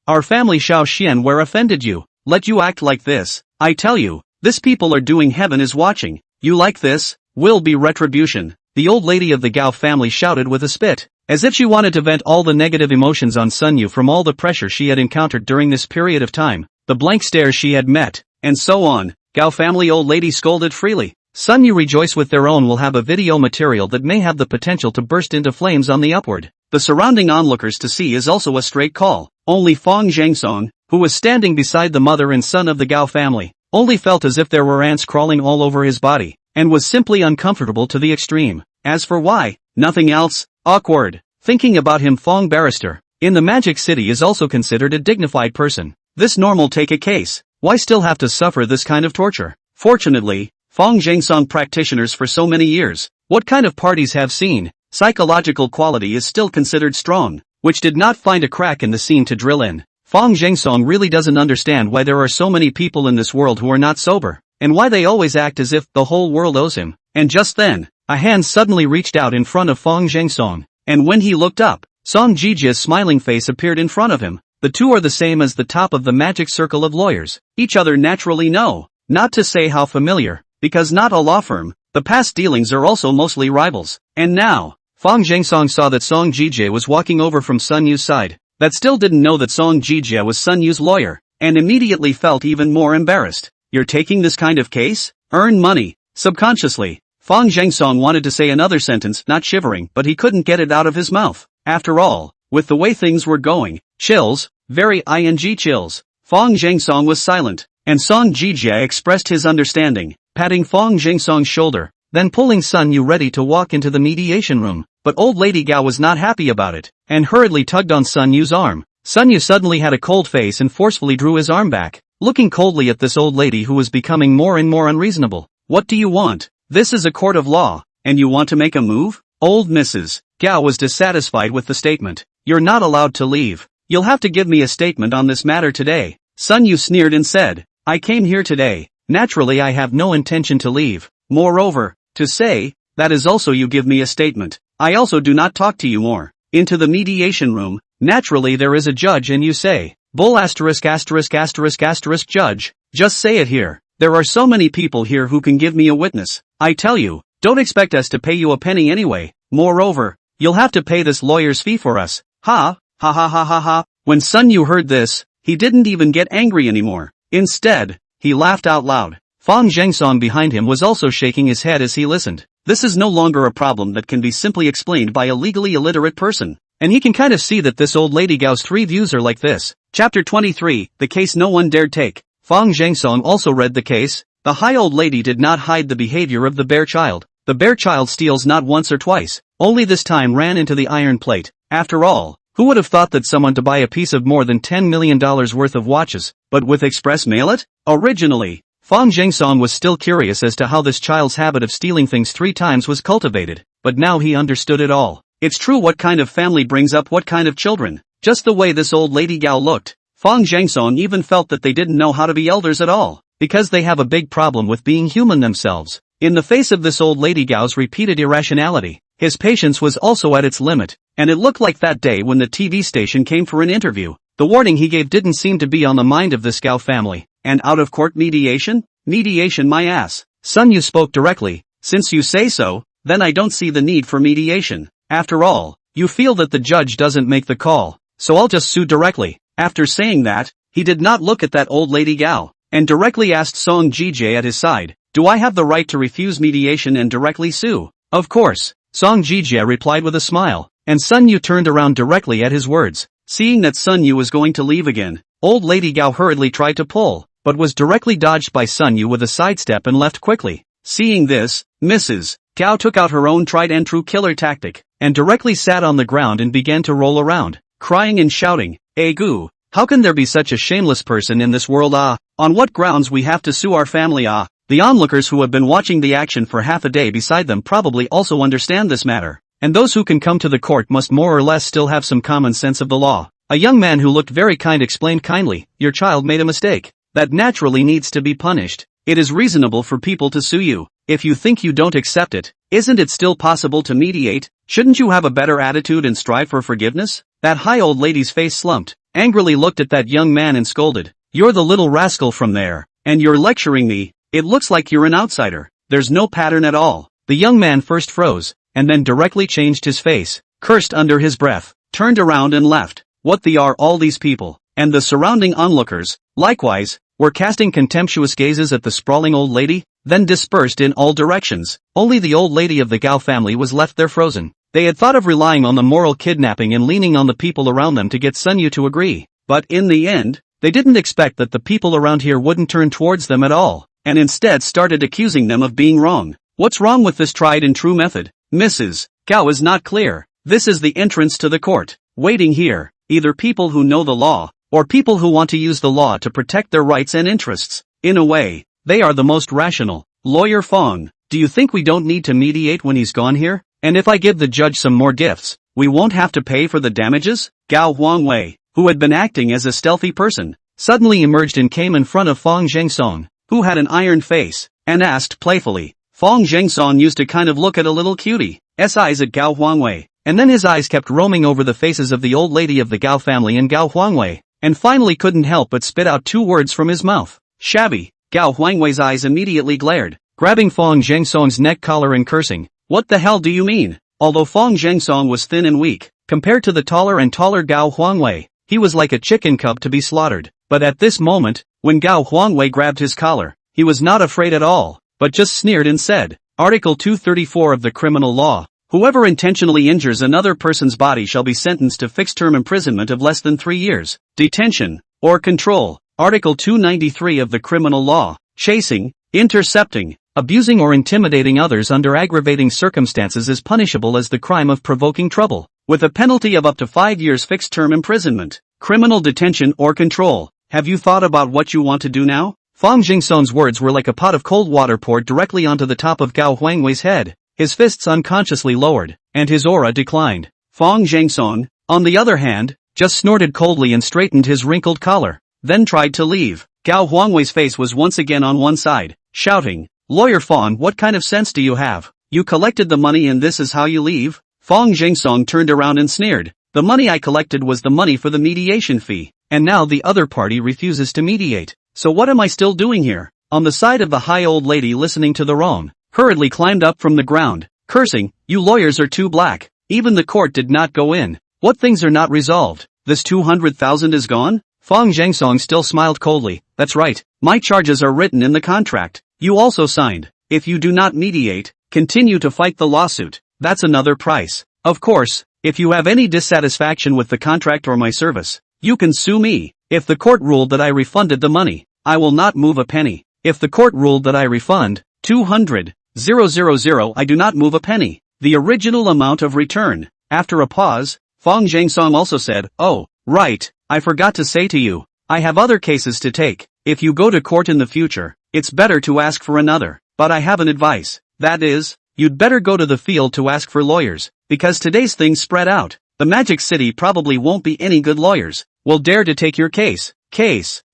our family Xiao Xian where offended you, let you act like this. I tell you, this people are doing, heaven is watching. You like this? Will be retribution. The old lady of the Gao family shouted with a spit, as if she wanted to vent all the negative emotions on Sun Yu from all the pressure she had encountered during this period of time, the blank stares she had met, and so on. Gao family old lady scolded freely. Sun Yu rejoice with their own will have a video material that may have the potential to burst into flames on the upward. The surrounding onlookers to see is also a straight call. Only Fong Zhengsong, who was standing beside the mother and son of the Gao family, only felt as if there were ants crawling all over his body, and was simply uncomfortable to the extreme. As for why, nothing else, awkward. Thinking about him, Fong barrister, in the Magic City is also considered a dignified person. This normal take a case, why still have to suffer this kind of torture? Fortunately, Fong Zhengsong practitioners for so many years, what kind of parties have seen, psychological quality is still considered strong, which did not find a crack in the scene to drill in. Fong Zhengsong really doesn't understand why there are so many people in this world who are not sober, and why they always act as if the whole world owes him. And just then, a hand suddenly reached out in front of Fong Zhengsong, and when he looked up, Song Jijie's smiling face appeared in front of him. The two are the same as the top of the magic circle of lawyers. Each other naturally know, not to say how familiar, because not a law firm, the past dealings are also mostly rivals. And now, Fong Zhengsong saw that Song Jijie was walking over from Sun Yu's side, that still didn't know that Song Jijie was Sun Yu's lawyer, and immediately felt even more embarrassed. You're taking this kind of case? Earn money. Subconsciously, Fong Zhengsong wanted to say another sentence, not shivering, but he couldn't get it out of his mouth. After all, with the way things were going, chills, very ing chills. Fong Jingsong was silent, and Song Jijie expressed his understanding, patting Fong Jingsong's shoulder, then pulling Sun Yu ready to walk into the mediation room. But old lady Gao was not happy about it, and hurriedly tugged on Sun Yu's arm. Sun Yu suddenly had a cold face and forcefully drew his arm back, looking coldly at this old lady who was becoming more and more unreasonable. What do you want? This is a court of law, and you want to make a move? Old Mrs. Gao was dissatisfied with the statement. You're not allowed to leave. You'll have to give me a statement on this matter today. Sun Yu sneered and said, I came here today. Naturally I have no intention to leave. Moreover, to say, that is also you give me a statement. I also do not talk to you more. Into the mediation room, naturally there is a judge and you say, bull asterisk asterisk asterisk asterisk judge, just say it here. There are so many people here who can give me a witness. I tell you, don't expect us to pay you a penny anyway. Moreover, you'll have to pay this lawyer's fee for us. Ha, ha ha ha ha ha. When Sun Yu heard this, he didn't even get angry anymore. Instead, he laughed out loud. Fong Jingsong behind him was also shaking his head as he listened. This is no longer a problem that can be simply explained by a legally illiterate person. And he can kind of see that this old lady Gao's three views are like this. Chapter 23, the case no one dared take. Fong Jingsong also read the case. The high old lady did not hide the behavior of the bear child. The bear child steals not once or twice, only this time ran into the iron plate. After all, who would have thought that someone to buy a piece of more than $10 million worth of watches, but with express mail it? Originally, Fong Jingsong was still curious as to how this child's habit of stealing things 3 times was cultivated, but now he understood it all. It's true what kind of family brings up what kind of children. Just the way this old lady Gao looked, Fong Jingsong even felt that they didn't know how to be elders at all, because they have a big problem with being human themselves. In the face of this old lady Gao's repeated irrationality, his patience was also at its limit, and it looked like that day when the TV station came for an interview, the warning he gave didn't seem to be on the mind of this Gao family. And out-of-court mediation? Mediation my ass. Sun Yu spoke directly. Since you say so, then I don't see the need for mediation. After all, you feel that the judge doesn't make the call, so I'll just sue directly. After saying that, he did not look at that old lady Gao, and directly asked Song Jijie at his side, do I have the right to refuse mediation and directly sue? Of course, Song Jijie replied with a smile, and Sun Yu turned around directly at his words. Seeing that Sun Yu was going to leave again, old lady Gao hurriedly tried to pull, but was directly dodged by Sun Yu with a sidestep and left quickly. Seeing this, Mrs. Gao took out her own tried and true killer tactic, and directly sat on the ground and began to roll around, crying and shouting, Egu, how can there be such a shameless person in this world? On what grounds we have to sue our family? The onlookers who have been watching the action for half a day beside them probably also understand this matter, and those who can come to the court must more or less still have some common sense of the law. A young man who looked very kind explained kindly, your child made a mistake. That naturally needs to be punished. It is reasonable for people to sue you. If you think you don't accept it, isn't it still possible to mediate? Shouldn't you have a better attitude and strive for forgiveness? That high old lady's face slumped, angrily looked at that young man and scolded. You're the little rascal from there, and you're lecturing me. It looks like you're an outsider. There's no pattern at all. The young man first froze, and then directly changed his face, cursed under his breath, turned around and left. What are all these people? And the surrounding onlookers, likewise, were casting contemptuous gazes at the sprawling old lady, then dispersed in all directions. Only the old lady of the Gao family was left there frozen. They had thought of relying on the moral kidnapping and leaning on the people around them to get Sun Yu to agree. But in the end, they didn't expect that the people around here wouldn't turn towards them at all, and instead started accusing them of being wrong. What's wrong with this tried and true method? Mrs. Gao is not clear. This is the entrance to the court. Waiting here, either people who know the law, or people who want to use the law to protect their rights and interests. In a way, they are the most rational. Lawyer Fong, do you think we don't need to mediate when he's gone here? And if I give the judge some more gifts, we won't have to pay for the damages? Gao Huangwei, who had been acting as a stealthy person, suddenly emerged and came in front of Fong Jingsong, who had an iron face, and asked playfully. Fong Jingsong used to kind of look at a little cutie's eyes at Gao Huangwei, and then his eyes kept roaming over the faces of the old lady of the Gao family and Gao Huangwei, and finally couldn't help but spit out 2 words from his mouth. Shabby. Gao Huangwei's eyes immediately glared, grabbing Fong Jingsong's neck collar and cursing. What the hell do you mean? Although Fong Jingsong was thin and weak, compared to the taller and taller Gao Huangwei, he was like a chicken cub to be slaughtered. But at this moment, when Gao Huangwei grabbed his collar, he was not afraid at all, but just sneered and said, Article 234 of the criminal law. Whoever intentionally injures another person's body shall be sentenced to fixed-term imprisonment of less than 3 years, detention, or control. Article 293 of the Criminal Law. Chasing, intercepting, abusing or intimidating others under aggravating circumstances is punishable as the crime of provoking trouble, with a penalty of up to 5 years fixed-term imprisonment, criminal detention or control. Have you thought about what you want to do now? Fang Jingsong's words were like a pot of cold water poured directly onto the top of Gao Huangwei's head. His fists unconsciously lowered, and his aura declined. Fang Jingsong, on the other hand, just snorted coldly and straightened his wrinkled collar, then tried to leave. Gao Huangwei's face was once again on one side, shouting, "Lawyer Fang, what kind of sense do you have? You collected the money and this is how you leave?" Fang Jingsong turned around and sneered. "The money I collected was the money for the mediation fee, and now the other party refuses to mediate. So what am I still doing here?" On the side of the high old lady listening to the wrong, hurriedly climbed up from the ground, cursing, "You lawyers are too black. Even the court did not go in. What things are not resolved? This 200,000 is gone?" Fang Jingsong still smiled coldly. "That's right, my charges are written in the contract. You also signed. If you do not mediate, continue to fight the lawsuit. That's another price. Of course, if you have any dissatisfaction with the contract or my service, you can sue me. If the court ruled that I refunded the money, I will not move a penny. If the court ruled that I refund 200,000, I do not move a penny. The original amount of return." After a pause, Fang Jingsong also said, "Oh, right, I forgot to say to you, I have other cases to take. If you go to court in the future, it's better to ask for another. But I have an advice. That is, you'd better go to the field to ask for lawyers, because today's things spread out. The Magic City probably won't be any good lawyers will dare to take your case.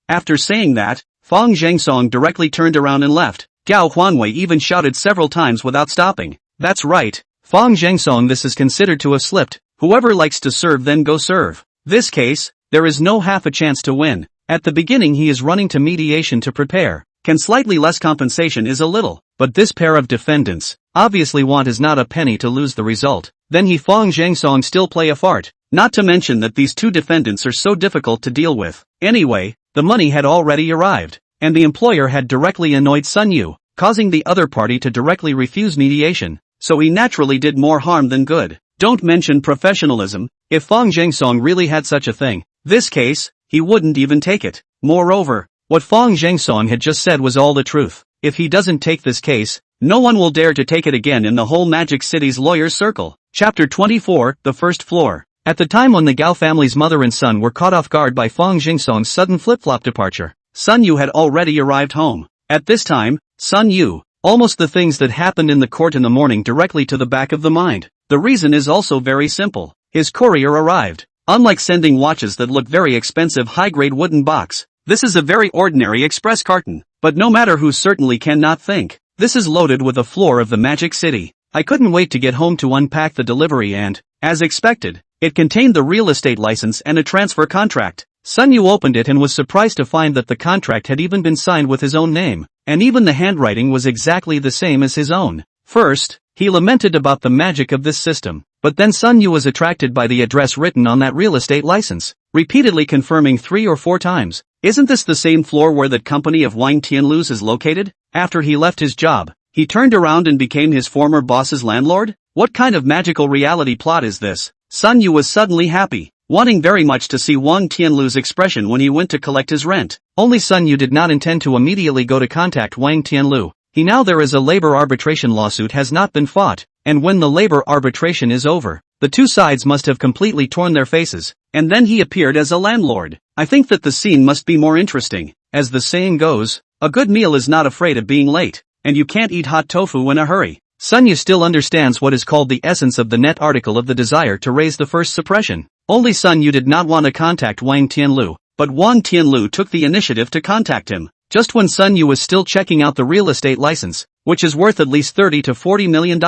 After saying that, Fang Jingsong directly turned around and left. Gao Huanwei even shouted several times without stopping, "That's right, Fang Jingsong, this is considered to have slipped. Whoever likes to serve then go serve. This case, there is no half a chance to win. At the beginning he is running to mediation to prepare. Can slightly less compensation is a little, but this pair of defendants obviously want is not a penny to lose the result. Then he Fang Jingsong still play a fart. Not to mention that these two defendants are so difficult to deal with. Anyway, the money had already arrived, and the employer had directly annoyed Sun Yu, causing the other party to directly refuse mediation, so he naturally did more harm than good. Don't mention professionalism. If Fang Jingsong really had such a thing, this case, he wouldn't even take it. Moreover, what Fang Jingsong had just said was all the truth. If he doesn't take this case, no one will dare to take it again in the whole Magic City's lawyers' circle. Chapter 24, The First Floor. At the time when the Gao family's mother and son were caught off guard by Fang Jingsong's sudden flip-flop departure, Sun Yu had already arrived home. At this time, Sun Yu, almost the things that happened in the court in the morning directly to the back of the mind. The reason is also very simple. His courier arrived. Unlike sending watches that look very expensive high-grade wooden box, this is a very ordinary express carton. But no matter who certainly cannot think, this is loaded with a floor of the Magic City. I couldn't wait to get home to unpack the delivery and, as expected, it contained the real estate license and a transfer contract. Sun Yu opened it and was surprised to find that the contract had even been signed with his own name, and even the handwriting was exactly the same as his own. First, he lamented about the magic of this system, but then Sun Yu was attracted by the address written on that real estate license, repeatedly confirming 3 or 4 times, "Isn't this the same floor where that company of Wang Tianlu's is located?" After he left his job, he turned around and became his former boss's landlord? What kind of magical reality plot is this? Sun Yu was suddenly happy, wanting very much to see Wang Tianlu's expression when he went to collect his rent. Only Sun Yu did not intend to immediately go to contact Wang Tianlu. Now there is a labor arbitration lawsuit has not been fought, and when the labor arbitration is over, the two sides must have completely torn their faces, and then he appeared as a landlord. I think that the scene must be more interesting. As the saying goes, a good meal is not afraid of being late, and you can't eat hot tofu in a hurry. Sun Yu still understands what is called the essence of the net article of the desire to raise the first suppression. Only Sun Yu did not want to contact Wang Tianlu, but Wang Tianlu took the initiative to contact him. Just when Sun Yu was still checking out the real estate license, which is worth at least $30 to $40 million,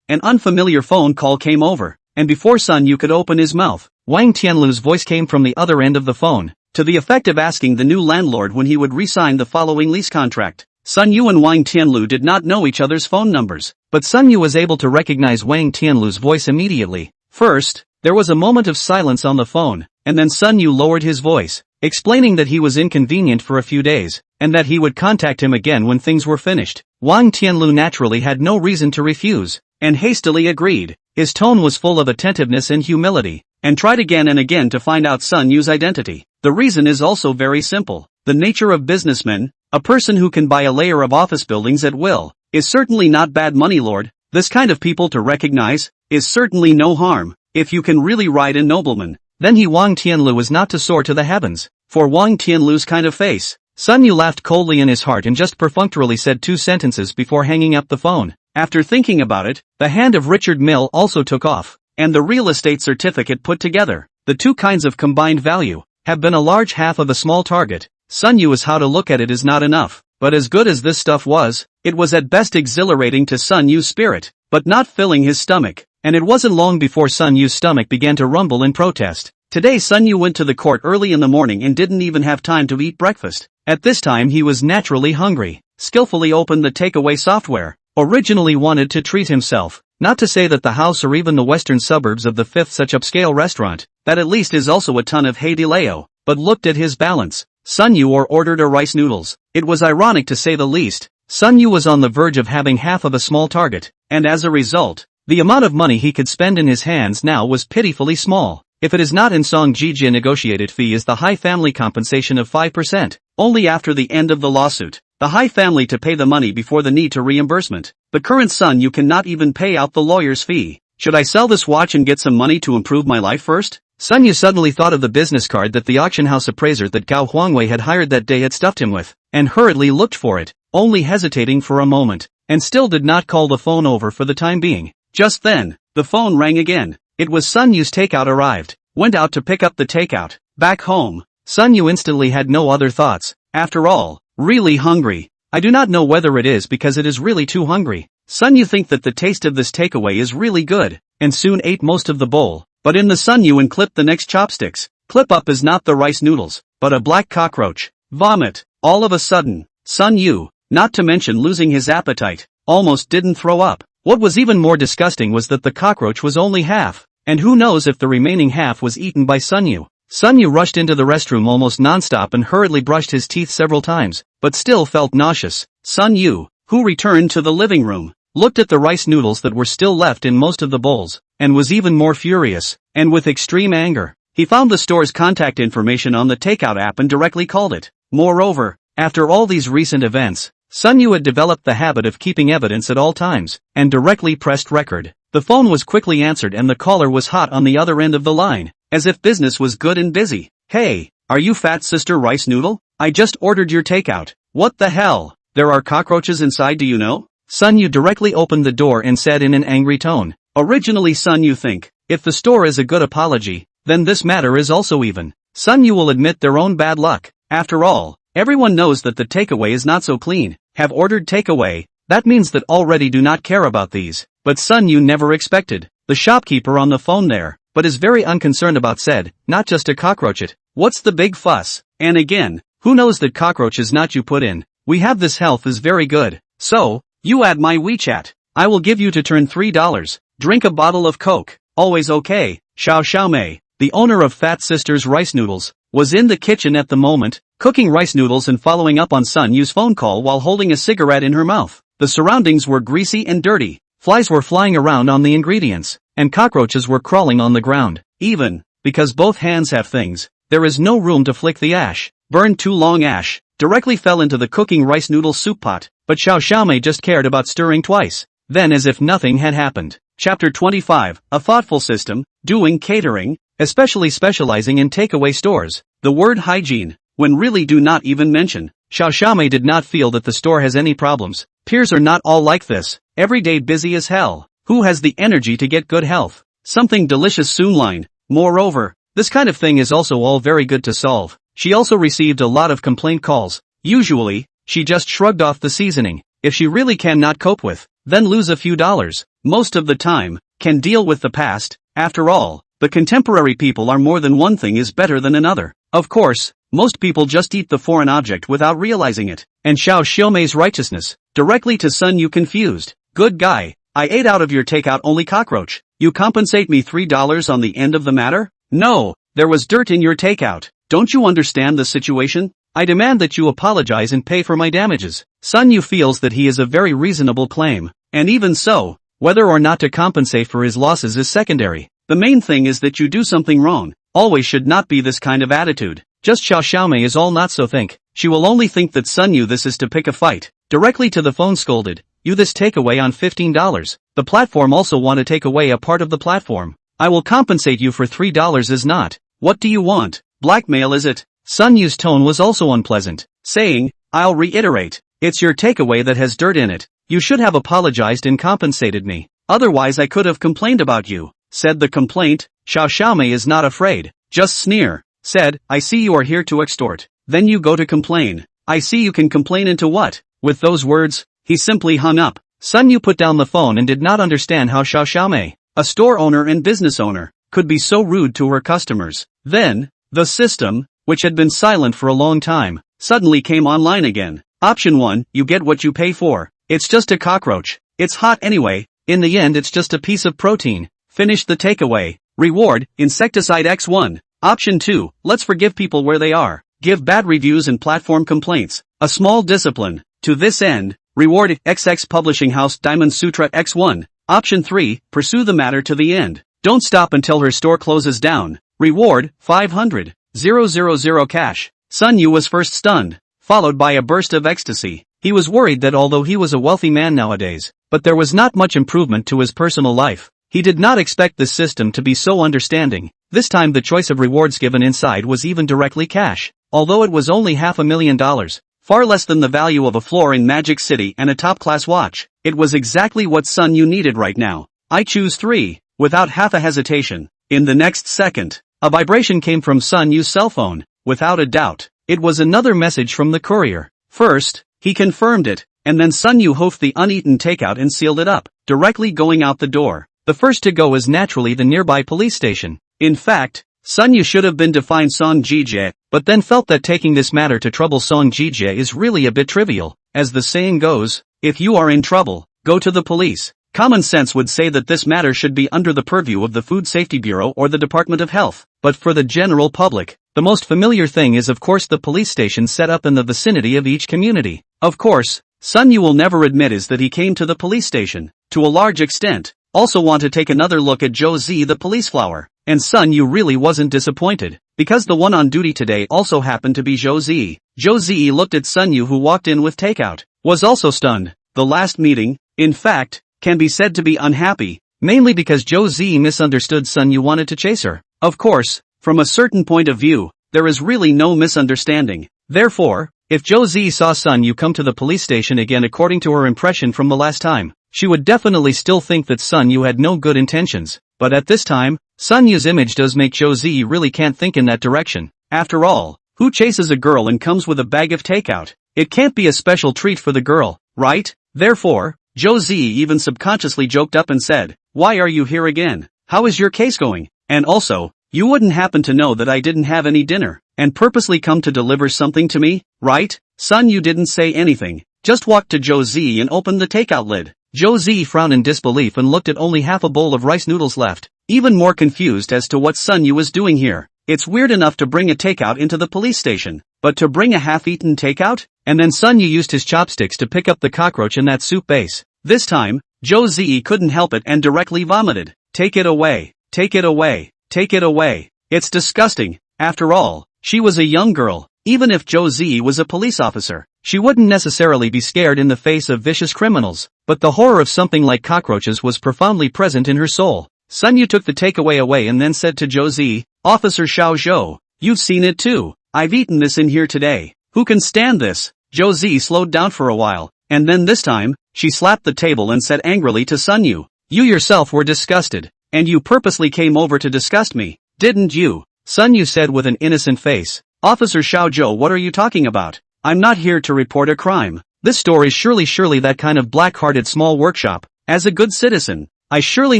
an unfamiliar phone call came over, and before Sun Yu could open his mouth, Wang Tianlu's voice came from the other end of the phone, to the effect of asking the new landlord when he would re-sign the following lease contract. Sun Yu and Wang Tianlu did not know each other's phone numbers, but Sun Yu was able to recognize Wang Tianlu's voice immediately. First, there was a moment of silence on the phone, and then Sun Yu lowered his voice, explaining that he was inconvenient for a few days, and that he would contact him again when things were finished. Wang Tianlu naturally had no reason to refuse, and hastily agreed. His tone was full of attentiveness and humility, and tried again and again to find out Sun Yu's identity. The reason is also very simple. the nature of businessmen, a person who can buy a layer of office buildings at will, is certainly not bad money, lord. This kind of people to recognize, is certainly no harm, if you can really ride a nobleman. Then Wang Tianlu was not to soar to the heavens, for Wang Tianlu's kind of face. Sun Yu laughed coldly in his heart and just perfunctorily said 2 sentences before hanging up the phone. After thinking about it, the hand of Richard Mill also took off, and the real estate certificate put together. The 2 kinds of combined value have been a large half of a small target. Sun Yu is how to look at it is not enough, but as good as this stuff was, it was at best exhilarating to Sun Yu's spirit, but not filling his stomach, and it wasn't long before Sun Yu's stomach began to rumble in protest. Today Sun Yu went to the court early in the morning and didn't even have time to eat breakfast. At this time he was naturally hungry, skillfully opened the takeaway software, originally wanted to treat himself, not to say that the house or even the western suburbs of the 5th such upscale restaurant, that at least is also a ton of hay de leo, but looked at his balance. Sun Yu ordered a rice noodles. It was ironic to say the least. Sun Yu was on the verge of having half of a small target, and as a result, the amount of money he could spend in his hands now was pitifully small. If it is not in Song Jijia negotiated fee is the high family compensation of 5%, only after the end of the lawsuit, the high family to pay the money before the need to reimbursement. The current Sun Yu cannot even pay out the lawyer's fee. Should I sell this watch and get some money to improve my life first? Sun Yu suddenly thought of the business card that the auction house appraiser that Gao Huangwei had hired that day had stuffed him with, and hurriedly looked for it, only hesitating for a moment, and still did not call the phone over for the time being. Just then, the phone rang again. It was Sun Yu's takeout arrived. Went out to pick up the takeout. Back home, Sun Yu instantly had no other thoughts. After all, really hungry. I do not know whether it is because it is really too hungry. Sun Yu think that the taste of this takeaway is really good, and soon ate most of the bowl. But in the Sun Yu and clipped the next chopsticks. Clip up is not the rice noodles, but a black cockroach. Vomit. All of a sudden, Sun Yu, not to mention losing his appetite, almost didn't throw up. What was even more disgusting was that the cockroach was only half, and who knows if the remaining half was eaten by Sun Yu. Sun Yu rushed into the restroom almost non-stop and hurriedly brushed his teeth several times, but still felt nauseous. Sun Yu, who returned to the living room, looked at the rice noodles that were still left in most of the bowls, and was even more furious, and with extreme anger. He found the store's contact information on the takeout app and directly called it. Moreover, after all these recent events, Sun Yu had developed the habit of keeping evidence at all times, and directly pressed record. The phone was quickly answered and the caller was hot on the other end of the line, as if business was good and busy. Hey, are you Fat Sister Rice Noodle? I just ordered your takeout. What the hell? There are cockroaches inside, do you know? Sun Yu directly opened the door and said in an angry tone. Originally Sun Yu think, if the store is a good apology, then this matter is also even. Sun Yu will admit their own bad luck. After all, everyone knows that the takeaway is not so clean. Have ordered takeaway. That means that already do not care about these. But Sun Yu never expected. The shopkeeper on the phone there, but is very unconcerned about said, not just a cockroach it. What's the big fuss? And again, who knows that cockroach is not you put in. We have this health is very good. So, you add my WeChat. I will give you to turn $3. Drink a bottle of Coke. Always okay. Xiao Xiaomei, the owner of Fat Sister's Rice Noodles, was in the kitchen at the moment, cooking rice noodles and following up on Sun Yu's phone call while holding a cigarette in her mouth. The surroundings were greasy and dirty. Flies were flying around on the ingredients, and cockroaches were crawling on the ground. Even, because both hands have things, there is no room to flick the ash. Burned too long ash, directly fell into the cooking rice noodle soup pot, but Xiao Xiaomei just cared about stirring twice. Then as if nothing had happened. Chapter 25, a thoughtful system, doing catering, especially specializing in takeaway stores. The word hygiene, when really do not even mention. Xiao Xiaomei did not feel that the store has any problems. Peers are not all like this, every day busy as hell. Who has the energy to get good health? Something delicious soon line. Moreover, this kind of thing is also all very good to solve. She also received a lot of complaint calls. Usually, she just shrugged off the seasoning. If she really cannot cope with, then lose a few dollars. Most of the time, can deal with the past. After all, the contemporary people are more than one thing is better than another. Of course, most people just eat the foreign object without realizing it. And Xiao Xiaomei's righteousness, directly to Sun Yu confused. Good guy, I ate out of your takeout only cockroach. You compensate me $3 on the end of the matter? No, there was dirt in your takeout. Don't you understand the situation? I demand that you apologize and pay for my damages. Sun Yu feels that he is a very reasonable claim. And even so, whether or not to compensate for his losses is secondary. The main thing is that you do something wrong. Always should not be this kind of attitude. Just Xiao Xiaomei is all not so think. She will only think that Sun Yu this is to pick a fight. Directly to the phone scolded, you this takeaway on $15. The platform also want to take away a part of the platform. I will compensate you for $3 is not. What do you want? Blackmail is it? Sun Yu's tone was also unpleasant, saying, I'll reiterate, it's your takeaway that has dirt in it. You should have apologized and compensated me. Otherwise I could have complained about you. Said the complaint. Xiao Xiaomei is not afraid. Just sneer. Said, I see you are here to extort. Then you go to complain. I see you can complain into what? With those words, he simply hung up. Sun Yu put down the phone and did not understand how Xiao Xiaomei, a store owner and business owner, could be so rude to her customers. Then, the system, which had been silent for a long time, suddenly came online again. Option 1, you get what you pay for. It's just a cockroach. It's hot anyway. In the end it's just a piece of protein. Finish the takeaway. Reward, insecticide X1. Option 2, let's forgive people where they are. Give bad reviews and platform complaints. A small discipline. To this end, reward XX Publishing House Diamond Sutra X1. Option 3, pursue the matter to the end. Don't stop until her store closes down. Reward, 500,000 cash. Sun Yu was first stunned, followed by a burst of ecstasy. He was worried that although he was a wealthy man nowadays, but there was not much improvement to his personal life. He did not expect this system to be so understanding. This time the choice of rewards given inside was even directly cash. Although it was only $500,000, far less than the value of a floor in Magic City and a top-class watch, it was exactly what Sun Yu needed right now. I choose 3, without half a hesitation. In the next second, a vibration came from Sun Yu's cell phone. Without a doubt, it was another message from the courier. First, he confirmed it, and then Sun Yu hoofed the uneaten takeout and sealed it up, directly going out the door. The first to go is naturally the nearby police station. In fact, Sun Yu should have been defined Song Jie, but then felt that taking this matter to trouble Song Jie is really a bit trivial. As the saying goes, if you are in trouble, go to the police. Common sense would say that this matter should be under the purview of the Food Safety Bureau or the Department of Health, but for the general public, the most familiar thing is of course the police station set up in the vicinity of each community. Of course, Sun Yu will never admit is that he came to the police station, to a large extent, also want to take another look at Zhou Zi the police flower, and Sun Yu really wasn't disappointed, because the one on duty today also happened to be Zhou Zi. Zhou Zi looked at Sun Yu who walked in with takeout, was also stunned. The last meeting, in fact, can be said to be unhappy, mainly because Zhou Zi misunderstood Sun Yu wanted to chase her. Of course, from a certain point of view, there is really no misunderstanding. Therefore, if Zhou Zi saw Sun Yu come to the police station again according to her impression from the last time, she would definitely still think that Sun Yu had no good intentions. But at this time, Sun Yu's image does make Zhou Zi really can't think in that direction. After all, who chases a girl and comes with a bag of takeout? It can't be a special treat for the girl, right? Therefore, Zhou Zi even subconsciously joked up and said, why are you here again? How is your case going? And also, you wouldn't happen to know that I didn't have any dinner, and purposely come to deliver something to me, right? Sun Yu didn't say anything, just walked to Zhou Zi and opened the takeout lid. Zhou Zi frowned in disbelief and looked at only half a bowl of rice noodles left, even more confused as to what Sun Yu was doing here. It's weird enough to bring a takeout into the police station, but to bring a half-eaten takeout? And then Sun Yu used his chopsticks to pick up the cockroach in that soup base. This time, Zhou Zi couldn't help it and directly vomited. Take it away, take it away, take it away. It's disgusting. After all, she was a young girl. Even if Zhou Zi was a police officer, she wouldn't necessarily be scared in the face of vicious criminals, but the horror of something like cockroaches was profoundly present in her soul. Sun Yu took the takeaway away and then said to Zhou Zi, Officer Xiao Zhou, you've seen it too. I've eaten this in here today. Who can stand this? Zhou Zi slowed down for a while, and then this time, she slapped the table and said angrily to Sun Yu, you yourself were disgusted, and you purposely came over to disgust me, didn't you? Sun Yu said with an innocent face. Officer Xiao Zhou, what are you talking about? I'm not here to report a crime. This store is surely that kind of black-hearted small workshop. As a good citizen, I surely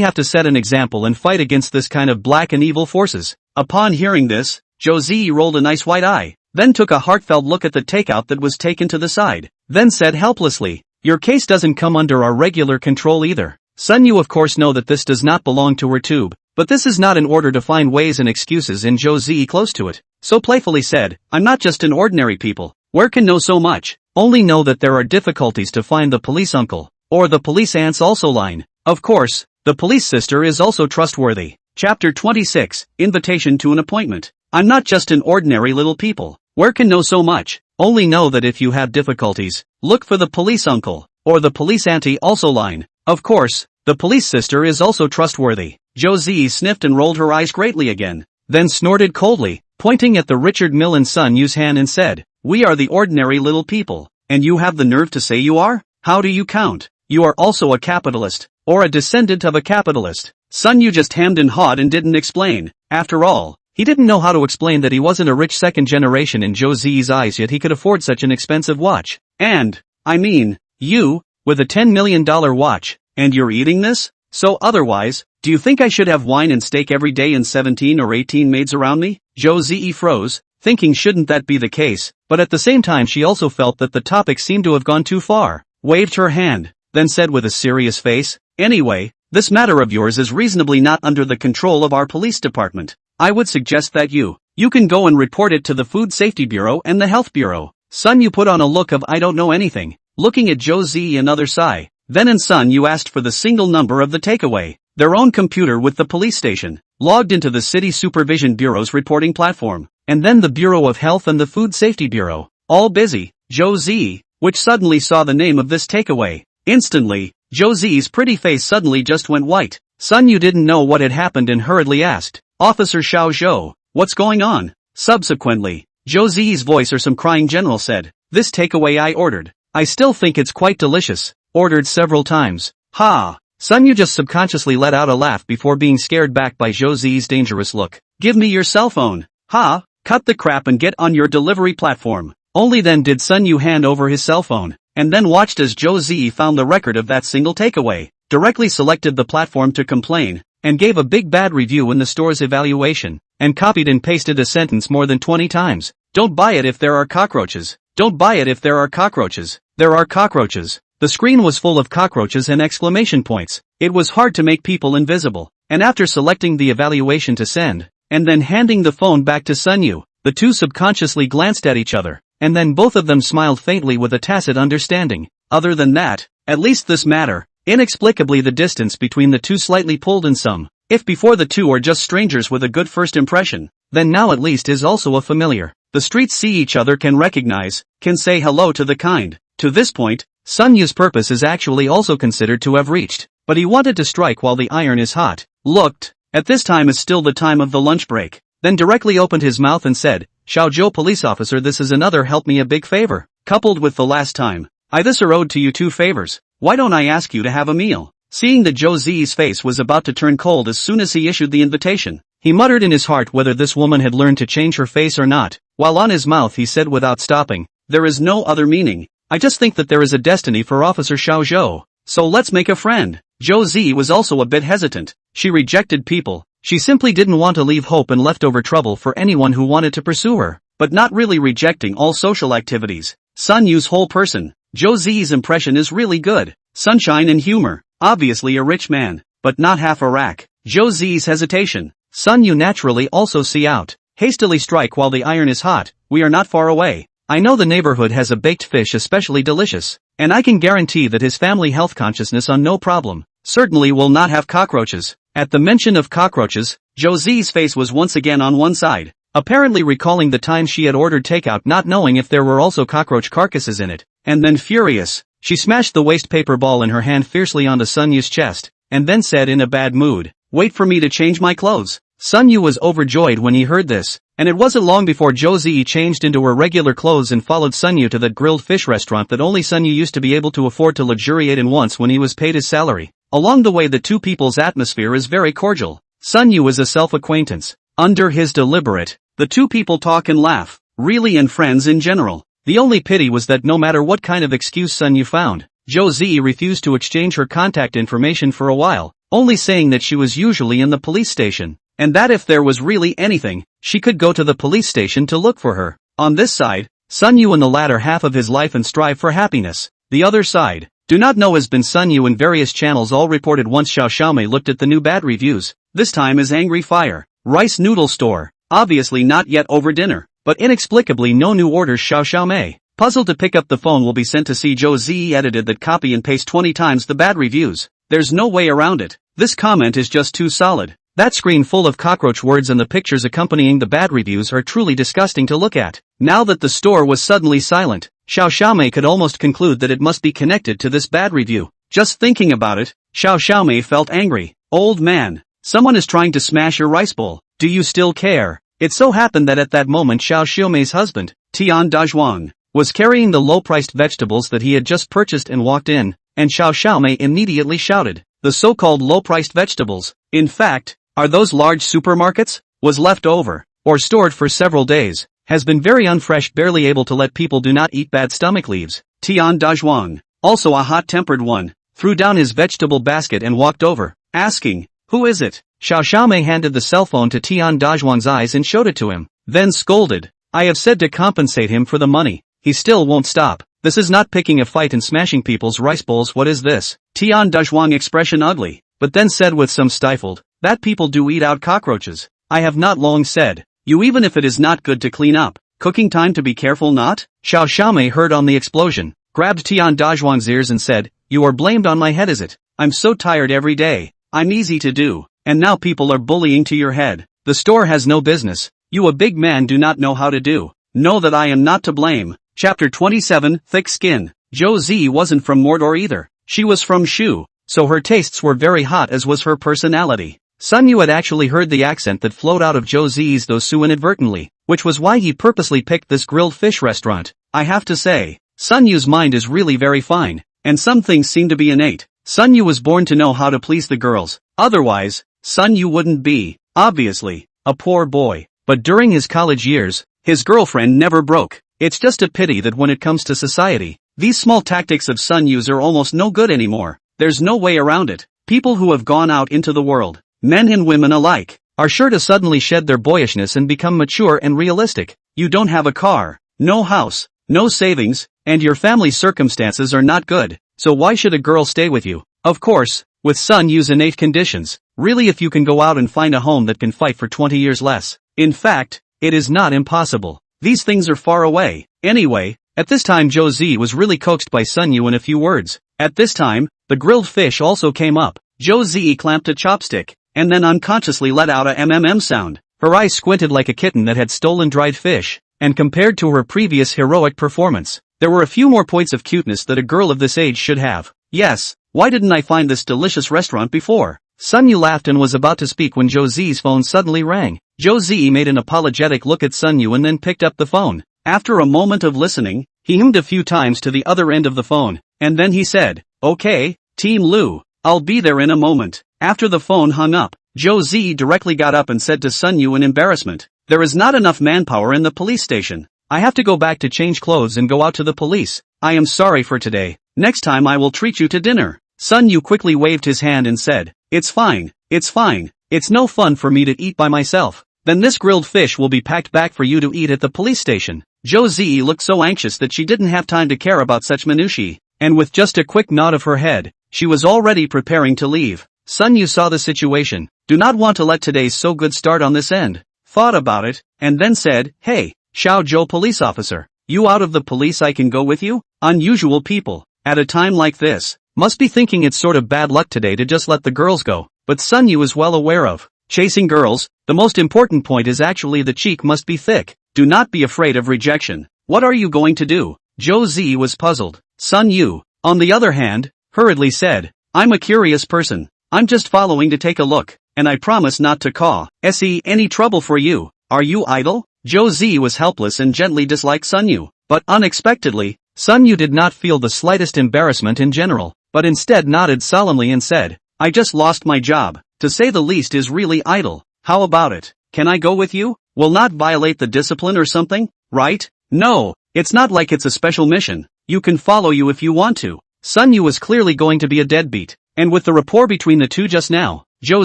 have to set an example and fight against this kind of black and evil forces. Upon hearing this, Zhou Zi rolled a nice white eye, then took a heartfelt look at the takeout that was taken to the side, then said helplessly, your case doesn't come under our regular control either. Sun Yu of course know that this does not belong to her tube, but this is not in order to find ways and excuses in Zhou Zi close to it. So playfully said, I'm not just an ordinary people. Where can know so much? Only know that there are difficulties to find the police uncle, or the police aunts also line. Of course, the police sister is also trustworthy. Chapter 26, Invitation to an Appointment. I'm not just an ordinary little people. Where can know so much? Only know that if you have difficulties, look for the police uncle, or the police auntie also line. Of course, the police sister is also trustworthy. Josie sniffed and rolled her eyes greatly again, then snorted coldly, pointing at the Richard Mill & Son Yu's hand and said, "We are the ordinary little people, and you have the nerve to say you are? How do you count? You are also a capitalist, or a descendant of a capitalist." Sun Yu just hemmed and hawed and didn't explain. After all, he didn't know how to explain that he wasn't a rich second generation in Josie's eyes, yet he could afford such an expensive watch. And, I mean, you, with a $10 million watch, and you're eating this? So otherwise, do you think I should have wine and steak every day and 17 or 18 maids around me? Josie froze, thinking shouldn't that be the case, but at the same time she also felt that the topic seemed to have gone too far, waved her hand, then said with a serious face, "Anyway, this matter of yours is reasonably not under the control of our police department. I would suggest that you can go and report it to the Food Safety Bureau and the Health Bureau." Sun Yu put on a look of "I don't know anything," looking at Josie another sigh. Then in Sun Yu asked for the single number of the takeaway, their own computer with the police station, logged into the City Supervision Bureau's reporting platform, and then the Bureau of Health and the Food Safety Bureau, all busy. Josie, which suddenly saw the name of this takeaway. Instantly, Josie's pretty face suddenly just went white. Sun Yu didn't know what had happened and hurriedly asked, "Officer Xiao Zhou, what's going on?" Subsequently, Josie's voice or some crying general said, "This takeaway I ordered. I still think it's quite delicious. Ordered several times." Ha! Sun Yu just subconsciously let out a laugh before being scared back by Josie's dangerous look. "Give me your cell phone." Ha! Cut the crap and get on your delivery platform. Only then did Sun Yu hand over his cell phone, and then watched as Josie found the record of that single takeaway, directly selected the platform to complain, and gave a big bad review in the store's evaluation, and copied and pasted a sentence more than 20 times. "Don't buy it if there are cockroaches. Don't buy it if there are cockroaches. There are cockroaches." The screen was full of cockroaches and exclamation points. It was hard to make people invisible, and after selecting the evaluation to send, and then handing the phone back to Sun Yu, the two subconsciously glanced at each other, and then both of them smiled faintly with a tacit understanding. Other than that, at least this matter, inexplicably the distance between the two slightly pulled in some. If before the two are just strangers with a good first impression, then now at least is also a familiar. The streets see each other, can recognize, can say hello to the kind. To this point, Sun Yu's purpose is actually also considered to have reached, but he wanted to strike while the iron is hot. Looked, at this time is still the time of the lunch break, then directly opened his mouth and said, "Xiaozhou police officer, this is another help me a big favor, coupled with the last time. I this are owed to you 2 favors. Why don't I ask you to have a meal?" Seeing that Josie's face was about to turn cold as soon as he issued the invitation, he muttered in his heart whether this woman had learned to change her face or not, while on his mouth he said without stopping, "There is no other meaning. I just think that there is a destiny for Officer Xiao Zhou, so let's make a friend." Josie was also a bit hesitant. She rejected people. She simply didn't want to leave hope and leftover trouble for anyone who wanted to pursue her, but not really rejecting all social activities. Sun Yu's whole person. Josie's impression is really good. Sunshine and humor. Obviously a rich man, but not half a rack. Josie's hesitation. Sun Yu naturally also see out. Hastily strike while the iron is hot. We are not far away. I know the neighborhood has a baked fish especially delicious, and I can guarantee that his family health consciousness on no problem. Certainly will not have cockroaches. At the mention of cockroaches, Josie's face was once again on one side, apparently recalling the time she had ordered takeout not knowing if there were also cockroach carcasses in it, and then furious, she smashed the waste paper ball in her hand fiercely onto Sun Yu's chest, and then said in a bad mood, "Wait for me to change my clothes." Sun Yu was overjoyed when he heard this, and it wasn't long before Josie changed into her regular clothes and followed Sun Yu to that grilled fish restaurant that only Sun Yu used to be able to afford to luxuriate in once when he was paid his salary. Along the way the two people's atmosphere is very cordial. Sun Yu is a self-acquaintance. Under his deliberate, the two people talk and laugh, really, and friends in general. The only pity was that no matter what kind of excuse Sun Yu found, Josie refused to exchange her contact information for a while, only saying that she was usually in the police station, and that if there was really anything, she could go to the police station to look for her. On this side, Sun Yu in the latter half of his life and strive for happiness. The other side, do not know, has been Sun Yu in various channels all reported once Xiao Xiaomei looked at the new bad reviews. This time is Angry Fire, rice noodle store, obviously not yet over dinner, but inexplicably no new orders. Xiao Xiaomei, puzzled to pick up the phone, will be sent to see Josie edited that copy and paste 20 times the bad reviews. There's no way around it. This comment is just too solid. That screen full of cockroach words and the pictures accompanying the bad reviews are truly disgusting to look at. Now that the store was suddenly silent, Xiao Xiaomei could almost conclude that it must be connected to this bad review. Just thinking about it, Xiao Xiaomei felt angry. Old man, someone is trying to smash your rice bowl. Do you still care? It so happened that at that moment Xiao Xiaomei's husband, Tian Dazhuang, was carrying the low-priced vegetables that he had just purchased and walked in, and Xiao Xiaomei immediately shouted, "The so-called low-priced vegetables, in fact, are those large supermarkets? Was left over, or stored for several days, has been very unfresh, barely able to let people do not eat bad stomach leaves." Tian Dazhuang, also a hot-tempered one, threw down his vegetable basket and walked over, asking, "Who is it?" Xiao Xiaomei handed the cell phone to Tian Dazhuang's eyes and showed it to him, then scolded, "I have said to compensate him for the money. He still won't stop. This is not picking a fight and smashing people's rice bowls. What is this?" Tian Dazhuang expression ugly, but then said with some stifled, "That people do eat out cockroaches. I have not long said, you even if it is not good to clean up, cooking time to be careful not?" Xiao Xiaomei heard on the explosion, grabbed Tian Dazhuang's ears and said, "You are blamed on my head is it? I'm so tired every day. I'm easy to do, and now people are bullying to your head. The store has no business. You a big man do not know how to do. Know that I am not to blame." Chapter 27, Thick Skin. Zhou Zi wasn't from Mordor either. She was from Shu, so her tastes were very hot as was her personality. Sun Yu had actually heard the accent that flowed out of Zhou Zi's dosu inadvertently, which was why he purposely picked this grilled fish restaurant. I have to say, Sun Yu's mind is really very fine, and some things seem to be innate. Sun Yu was born to know how to please the girls, otherwise, Sun Yu wouldn't be, obviously, a poor boy. But during his college years, his girlfriend never broke. It's just a pity that when it comes to society, these small tactics of Sun Yu's are almost no good anymore. There's no way around it. People who have gone out into the world, men and women alike, are sure to suddenly shed their boyishness and become mature and realistic. You don't have a car, no house, no savings, and your family circumstances are not good, so why should a girl stay with you? Of course, with Sun Yu's innate conditions, really if you can go out and find a home that can fight for 20 years less. In fact, it is not impossible. These things are far away. Anyway, at this time Zhou Zi was really coaxed by Sun Yu in a few words. At this time, the grilled fish also came up. Zhou Zi clamped a chopstick, and then unconsciously let out a mmm sound. Her eyes squinted like a kitten that had stolen dried fish, and compared to her previous heroic performance, there were a few more points of cuteness that a girl of this age should have. Yes, why didn't I find this delicious restaurant before? Sun Yu laughed and was about to speak when Zhou Zi's phone suddenly rang. Zhou Zi made an apologetic look at Sun Yu and then picked up the phone. After a moment of listening, he hummed a few times to the other end of the phone, and then he said, "Okay, Team Lu, I'll be there in a moment." After the phone hung up, Zhou Zi directly got up and said to Sun Yu in embarrassment, "There is not enough manpower in the police station. I have to go back to change clothes and go out to the police. I am sorry for today. Next time I will treat you to dinner." Sun Yu quickly waved his hand and said, It's fine. It's no fun for me to eat by myself. Then this grilled fish will be packed back for you to eat at the police station." Zhou Zi looked so anxious that she didn't have time to care about such minutiae, and with just a quick nod of her head, she was already preparing to leave. Sun Yu saw the situation, do not want to let today's so good start on this end, thought about it, and then said, "Hey, Xiao Zhou police officer, you out of the police I can go with you?" Unusual people, at a time like this, must be thinking it's sort of bad luck today to just let the girls go, but Sun Yu is well aware of. Chasing girls, the most important point is actually the cheek must be thick. Do not be afraid of rejection. What are you going to do? Zhou Zi was puzzled. Sun Yu, on the other hand, hurriedly said, "I'm a curious person. I'm just following to take a look, and I promise not to cause any trouble for you. Are you idle?" Zhou Zi was helpless and gently disliked Sun Yu, but unexpectedly, Sun Yu did not feel the slightest embarrassment in general, but instead nodded solemnly and said, "I just lost my job. To say the least is really idle. How about it? Can I go with you? Will not violate the discipline or something, right?" "No, it's not like it's a special mission. You can follow you if you want to." Sun Yu was clearly going to be a deadbeat, and with the rapport between the two just now, Zhou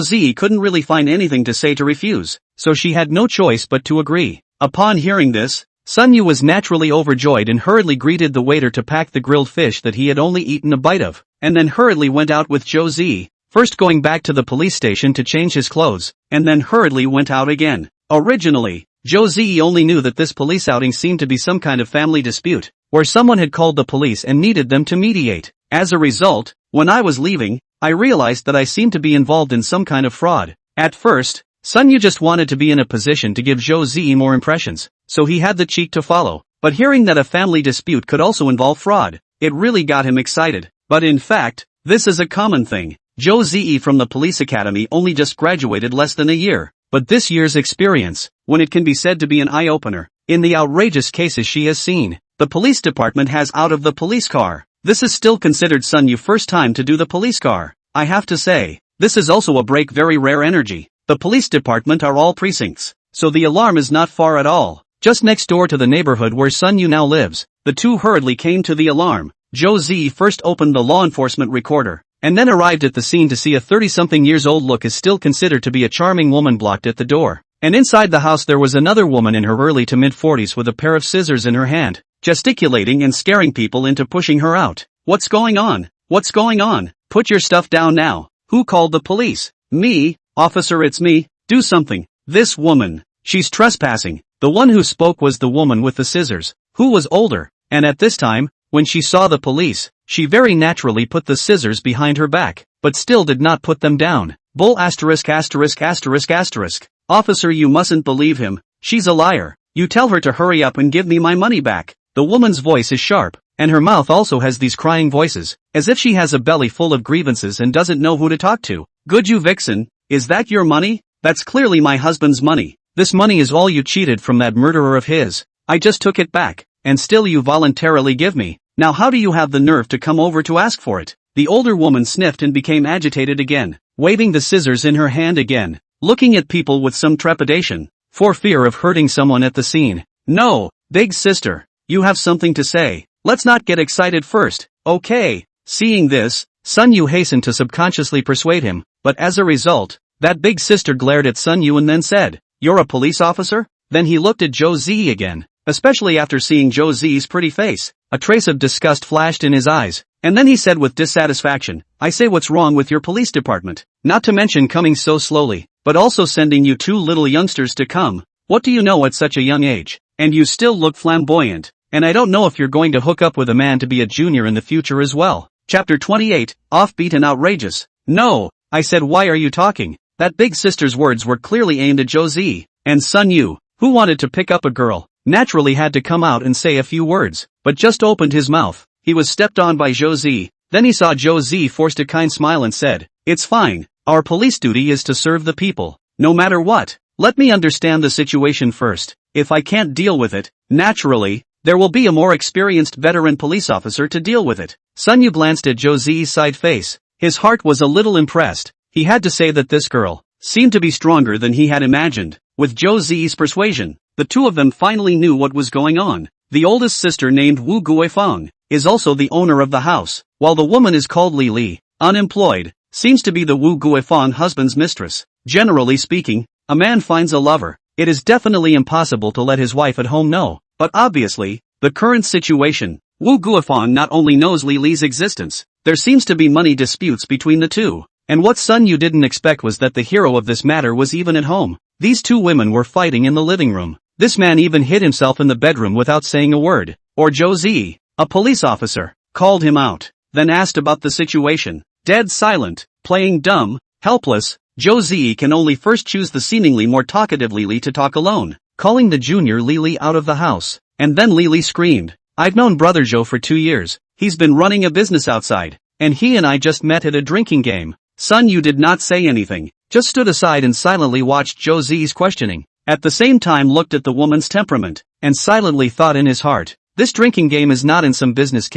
Zi couldn't really find anything to say to refuse, so she had no choice but to agree. Upon hearing this, Sun Yu was naturally overjoyed and hurriedly greeted the waiter to pack the grilled fish that he had only eaten a bite of, and then hurriedly went out with Zhou Zi, first going back to the police station to change his clothes, and then hurriedly went out again. Originally, Zhou Zi only knew that this police outing seemed to be some kind of family dispute, where someone had called the police and needed them to mediate. As a result, when I was leaving, I realized that I seemed to be involved in some kind of fraud. At first, Sun Yu just wanted to be in a position to give Zhou Zi more impressions, so he had the cheek to follow. But hearing that a family dispute could also involve fraud, it really got him excited. But in fact, this is a common thing. Zhou Zi from the police academy only just graduated less than a year, but this year's experience, when it can be said to be an eye-opener, in the outrageous cases she has seen, the police department has out of the police car. This is still considered Sun Yu's first time to do the police car. I have to say, this is also a break very rare energy. The police department are all precincts, so the alarm is not far at all. Just next door to the neighborhood where Sun Yu now lives, the two hurriedly came to the alarm. Zhou Zi first opened the law enforcement recorder, and then arrived at the scene to see a 30-something years old look is still considered to be a charming woman blocked at the door. And inside the house there was another woman in her early to mid-40s with a pair of scissors in her hand, gesticulating and scaring people into pushing her out. What's going on? What's going on? Put your stuff down now. Who called the police? Me, officer, it's me. Do something. This woman. She's trespassing. The one who spoke was the woman with the scissors, who was older, and at this time, when she saw the police, she very naturally put the scissors behind her back, but still did not put them down. Bull asterisk asterisk asterisk asterisk. Officer, you mustn't believe him. She's a liar. You tell her to hurry up and give me my money back. The woman's voice is sharp, and her mouth also has these crying voices, as if she has a belly full of grievances and doesn't know who to talk to. Good you vixen, is that your money? That's clearly my husband's money. This money is all you cheated from that murderer of his. I just took it back, and still you voluntarily give me. Now how do you have the nerve to come over to ask for it? The older woman sniffed and became agitated again, waving the scissors in her hand again, looking at people with some trepidation, for fear of hurting someone at the scene. No, big sister, you have something to say. Let's not get excited first, okay? Seeing this, Sun Yu hastened to subconsciously persuade him, but as a result, that big sister glared at Sun Yu and then said, "You're a police officer?" Then he looked at Zhou Zi again, especially after seeing Zhou Zi's pretty face. A trace of disgust flashed in his eyes, and then he said with dissatisfaction, "I say, what's wrong with your police department? Not to mention coming so slowly, but also sending you two little youngsters to come. What do you know at such a young age? And you still look flamboyant, and I don't know if you're going to hook up with a man to be a junior in the future as well." Chapter 28, Offbeat and Outrageous. No, I said, why are you talking? That big sister's words were clearly aimed at Zhou Zi, and Sun Yu, who wanted to pick up a girl, naturally had to come out and say a few words, but just opened his mouth. He was stepped on by Zhou Zi. Then he saw Zhou Zi forced a kind smile and said, "It's fine, our police duty is to serve the people, no matter what. Let me understand the situation first. If I can't deal with it, naturally, there will be a more experienced veteran police officer to deal with it." Sun Yu glanced at Zhou Zi's side face. His heart was a little impressed. He had to say that this girl seemed to be stronger than he had imagined. With Zhou Zi's persuasion, the two of them finally knew what was going on. The oldest sister, named Wu Guifeng, is also the owner of the house, while the woman is called Li Li, unemployed, seems to be the Wu Guifeng husband's mistress. Generally speaking, a man finds a lover, it is definitely impossible to let his wife at home know. But obviously, the current situation, Wu Guifeng not only knows Li Li's existence, there seems to be money disputes between the two. And what Sun Yu didn't expect was that the hero of this matter was even at home. These two women were fighting in the living room. This man even hid himself in the bedroom without saying a word. Or Zhou Zi, a police officer, called him out, then asked about the situation. Dead silent, playing dumb, helpless, Zhou Zi can only first choose the seemingly more talkative Li Li to talk alone, calling the junior Li Li out of the house. And then Li Li screamed, "I've known brother Zhou for 2 years. He's been running a business outside, and he and I just met at a drinking game." Sun Yu did not say anything, just stood aside and silently watched Zhou Zi's questioning. At the same time looked at the woman's temperament, and silently thought in his heart, this drinking game is not in some business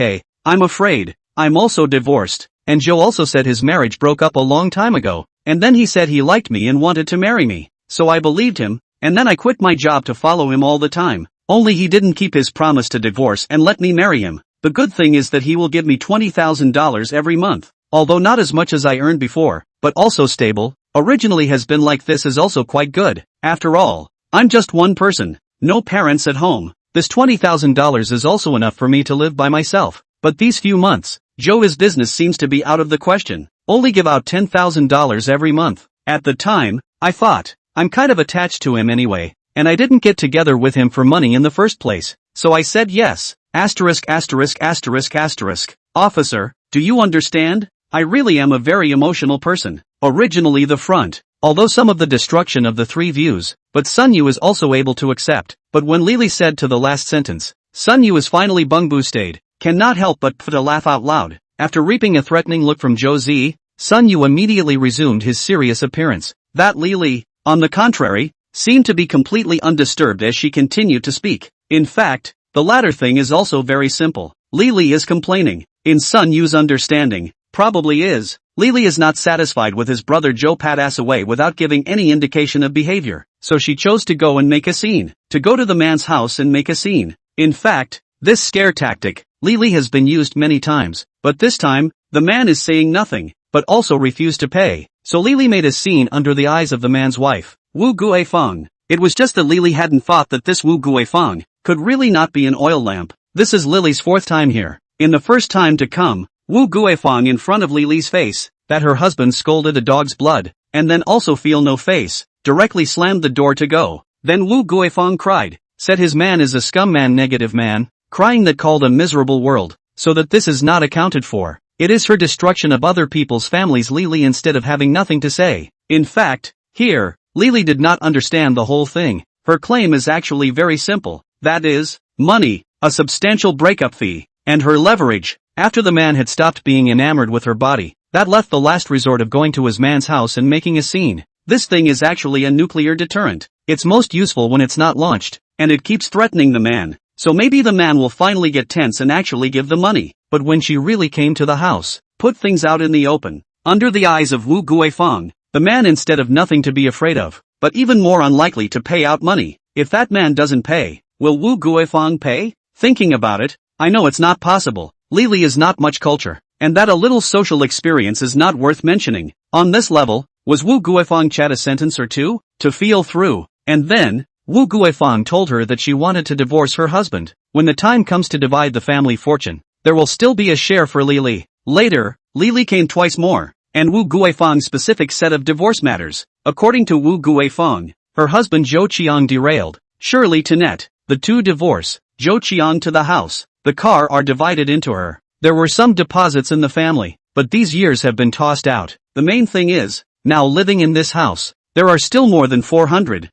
I'm afraid. I'm also divorced, and Zhou also said his marriage broke up a long time ago, and then he said he liked me and wanted to marry me, so I believed him, and then I quit my job to follow him all the time. Only he didn't keep his promise to divorce and let me marry him. The good thing is that he will give me $20,000 every month. Although not as much as I earned before, but also stable. Originally has been like this is also quite good. After all, I'm just one person, no parents at home. This $20,000 is also enough for me to live by myself. But these few months, Zhou's business seems to be out of the question. Only give out $10,000 every month. At the time, I thought, I'm kind of attached to him anyway, and I didn't get together with him for money in the first place. So I said yes. Asterisk asterisk asterisk asterisk. Officer, do you understand? I really am a very emotional person. Originally the front although some of the destruction of the three views, but Sun Yu is also able to accept. But when Lily said to the last sentence, Sun Yu is finally bung boosted, cannot help but put a laugh out loud. After reaping a threatening look from Zhou Zi, Sun Yu immediately resumed his serious appearance. That Lily, on the contrary, seemed to be completely undisturbed as she continued to speak. In fact, the latter thing is also very simple. Lily is complaining. In Sun Yu's understanding, probably is. Lily is not satisfied with his brother Joe pass away without giving any indication of behavior, so she chose to go and make a scene. To go to the man's house and make a scene. In fact, this scare tactic, Lily has been used many times, but this time, the man is saying nothing, but also refused to pay. So Lily made a scene under the eyes of the man's wife, Wu Guifeng. It was just that Lily hadn't thought that this Wu Guifeng could really not be an oil lamp. This is Lily's fourth time here. In the first time to come, Wu Guifeng in front of Lily's face, that her husband scolded a dog's blood, and then also feel no face, directly slammed the door to go. Then Wu Guifeng cried, said his man is a scum man negative man, crying that called a miserable world, so that this is not accounted for. It is her destruction of other people's families Lily instead of having nothing to say. In fact, here, Lily did not understand the whole thing. Her claim is actually very simple, that is, money, a substantial breakup fee, and her leverage. After the man had stopped being enamored with her body, that left the last resort of going to his man's house and making a scene. This thing is actually a nuclear deterrent. It's most useful when it's not launched, and it keeps threatening the man. So maybe the man will finally get tense and actually give the money. But when she really came to the house, put things out in the open, under the eyes of Wu Guifeng, the man instead of nothing to be afraid of, but even more unlikely to pay out money. If that man doesn't pay, will Wu Guifeng pay? Thinking about it, I know it's not possible. Lily is not much culture, and that a little social experience is not worth mentioning. On this level, was Wu Guifeng chat a sentence or two, to feel through, and then, Wu Guifeng told her that she wanted to divorce her husband. When the time comes to divide the family fortune, there will still be a share for Lily. Later, Lily came twice more, and Wu Guifeng's specific set of divorce matters. According to Wu Guifeng, her husband Zhou Qiang derailed, surely to net, the two divorce, Zhou Qiang to the house, the car are divided into her. There were some deposits in the family, but these years have been tossed out. The main thing is, now living in this house, there are still more than 400,000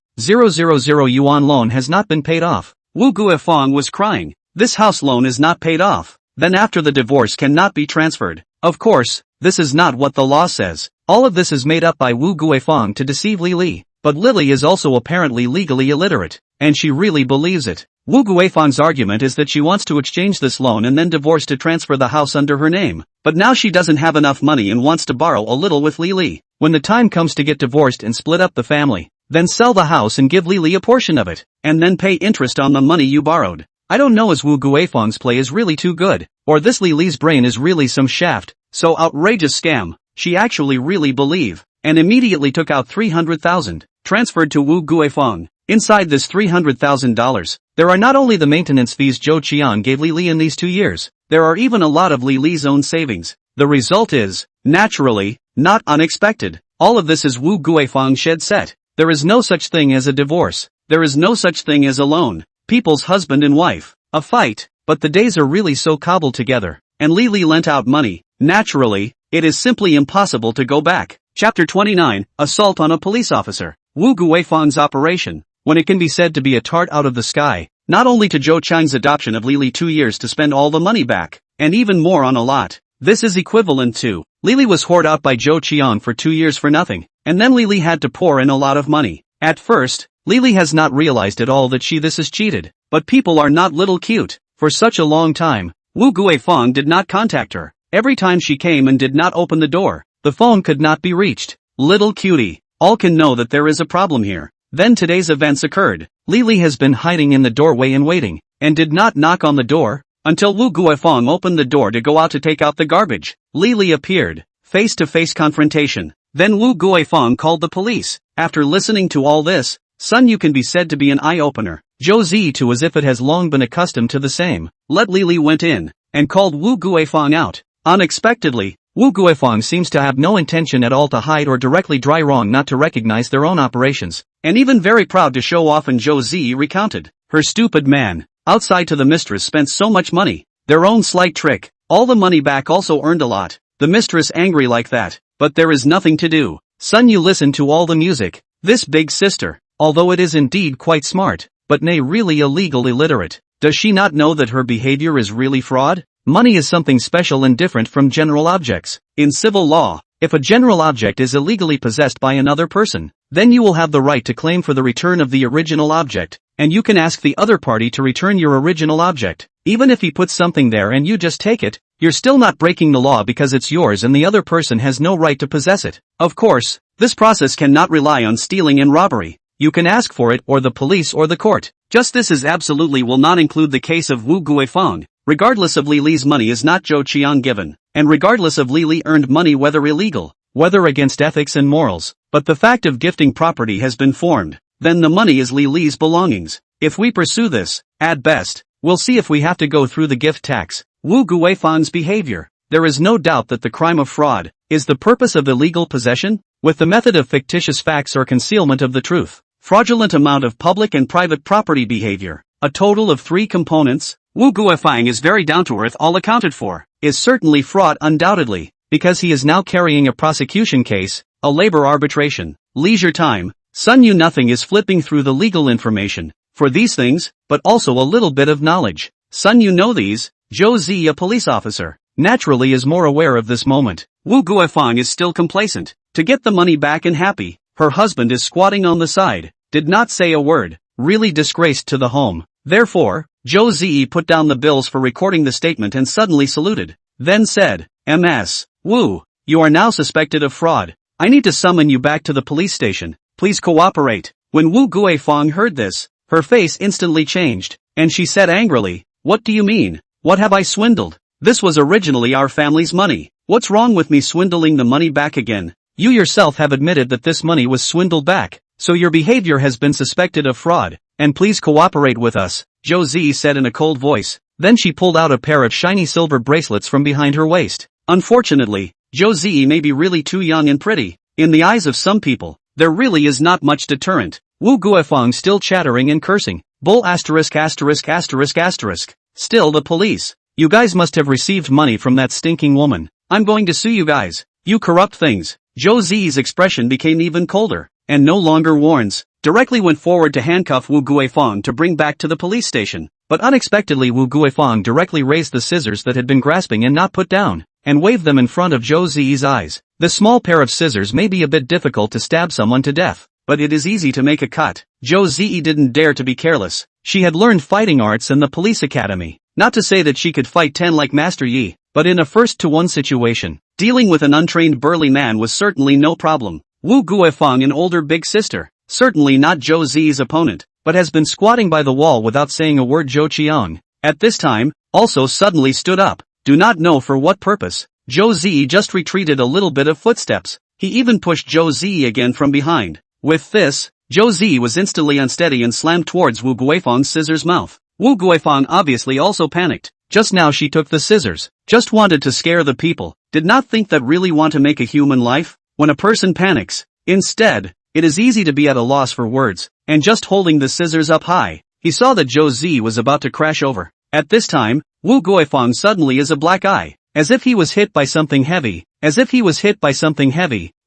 yuan loan has not been paid off. Wu Guifeng was crying, this house loan is not paid off. Then after the divorce cannot be transferred. Of course, this is not what the law says. All of this is made up by Wu Guifeng to deceive Lily. But Lily is also apparently legally illiterate, and she really believes it. Wu Guifeng's argument is that she wants to exchange this loan and then divorce to transfer the house under her name. But now she doesn't have enough money and wants to borrow a little with Lily. When the time comes to get divorced and split up the family, then sell the house and give Lily a portion of it, and then pay interest on the money you borrowed. I don't know as Wu Guifeng's play is really too good, or this Lily's brain is really some shaft, so outrageous scam, she actually really believe, and immediately took out 300,000, transferred to Wu Guifeng. Inside this $300,000, there are not only the maintenance fees Zhou Qiang gave Lily in these 2 years, there are even a lot of Lily's own savings. The result is, naturally, not unexpected. All of this is Wu Guifeng shed set. There is no such thing as a divorce. There is no such thing as a loan. People's husband and wife, a fight, but the days are really so cobbled together, and Lily lent out money. Naturally, it is simply impossible to go back. Chapter 29, Assault on a Police Officer. Wu Guifeng's operation, when it can be said to be a tart out of the sky, not only to Zhou Qiang's adoption of Lily 2 years to spend all the money back, and even more on a lot. This is equivalent to, Lily was hoarded out by Zhou Qiang for 2 years for nothing, and then Lily had to pour in a lot of money. At first, Lily has not realized at all that this is cheated, but people are not little cute. For such a long time, Wu Guifeng did not contact her. Every time she came and did not open the door, the phone could not be reached. Little cutie, all can know that there is a problem here. Then today's events occurred. Lily has been hiding in the doorway and waiting, and did not knock on the door, until Wu Guifeng opened the door to go out to take out the garbage. Lily appeared, face-to-face confrontation. Then Wu Guifeng called the police. After listening to all this, Sun Yu can be said to be an eye-opener. Zhou Zi too, as if it has long been accustomed to the same. Lily went in, and called Wu Guifeng out. Unexpectedly, Wu Guifeng seems to have no intention at all to hide or directly dry wrong not to recognize their own operations, and even very proud to show off, and Zhou Zi recounted. Her stupid man, outside to the mistress spent so much money. Their own slight trick, all the money back also earned a lot. The mistress angry like that, but there is nothing to do. Sun Yu listened to all the music. This big sister, although it is indeed quite smart, but nay really illegal illiterate, does she not know that her behavior is really fraud? Money is something special and different from general objects. In civil law, if a general object is illegally possessed by another person, then you will have the right to claim for the return of the original object, and you can ask the other party to return your original object. Even if he puts something there and you just take it, you're still not breaking the law because it's yours and the other person has no right to possess it. Of course, this process cannot rely on stealing and robbery. You can ask for it or the police or the court. Just this is absolutely will not include the case of Wu Guifeng. Regardless of Li Li's money is not Zhou Qiang given, and regardless of Li Li earned money whether illegal, whether against ethics and morals, but the fact of gifting property has been formed, then the money is Li Li's belongings. If we pursue this, at best, we'll see if we have to go through the gift tax. Wu Guifeng's behavior. There is no doubt that the crime of fraud is the purpose of illegal possession, with the method of fictitious facts or concealment of the truth. Fraudulent amount of public and private property behavior. A total of 3 components. Wu Guifeng is very down-to-earth, all accounted for. Is certainly fraud undoubtedly, because he is now carrying a prosecution case, a labor arbitration. Leisure time. Sun Yu nothing is flipping through the legal information, for these things, but also a little bit of knowledge. Sun Yu know these. Zhou Zi, a police officer, naturally is more aware of this moment. Wu Guifeng is still complacent. To get the money back and happy, her husband is squatting on the side, did not say a word, really disgraced to the home. Therefore, Zhou Zi put down the bills for recording the statement and suddenly saluted. Then said, "Ms. Wu, you are now suspected of fraud. I need to summon you back to the police station. Please cooperate." When Wu Guifeng heard this, her face instantly changed, and she said angrily, "What do you mean? What have I swindled? This was originally our family's money. What's wrong with me swindling the money back again? You yourself have admitted that this money was swindled back, so your behavior has been suspected of fraud, and please cooperate with us," Zhou Zi said in a cold voice. Then she pulled out a pair of shiny silver bracelets from behind her waist. Unfortunately, Zhou Zi may be really too young and pretty. In the eyes of some people, there really is not much deterrent. Wu Guifeng still chattering and cursing. Bull asterisk asterisk asterisk asterisk. Still the police. "You guys must have received money from that stinking woman. I'm going to sue you guys. You corrupt things." Zhou Zi's expression became even colder, and no longer warns. Directly went forward to handcuff Wu Guifeng to bring back to the police station. But unexpectedly Wu Guifeng directly raised the scissors that had been grasping and not put down, and waved them in front of Zhou Zi's eyes. The small pair of scissors may be a bit difficult to stab someone to death, but it is easy to make a cut. Zhou Zi didn't dare to be careless. She had learned fighting arts in the police academy. Not to say that she could fight 10 like Master Yi, but in a 1-to-1 situation, dealing with an untrained burly man was certainly no problem. Wu Guifeng, an older big sister, certainly not Zhou Zi's opponent, but has been squatting by the wall without saying a word. Zhou Qiang, at this time, also suddenly stood up, do not know for what purpose. Zhou Zi just retreated a little bit of footsteps. He even pushed Zhou Zi again from behind. With this, Zhou Zi was instantly unsteady and slammed towards Wu Guifeng's scissors mouth. Wu Guifeng obviously also panicked. Just now she took the scissors, just wanted to scare the people, did not think that really want to make a human life. When a person panics, instead, it is easy to be at a loss for words, and just holding the scissors up high, he saw that Zhou Zi was about to crash over. At this time, Wu Guifeng suddenly is a black eye, as if he was hit by something heavy,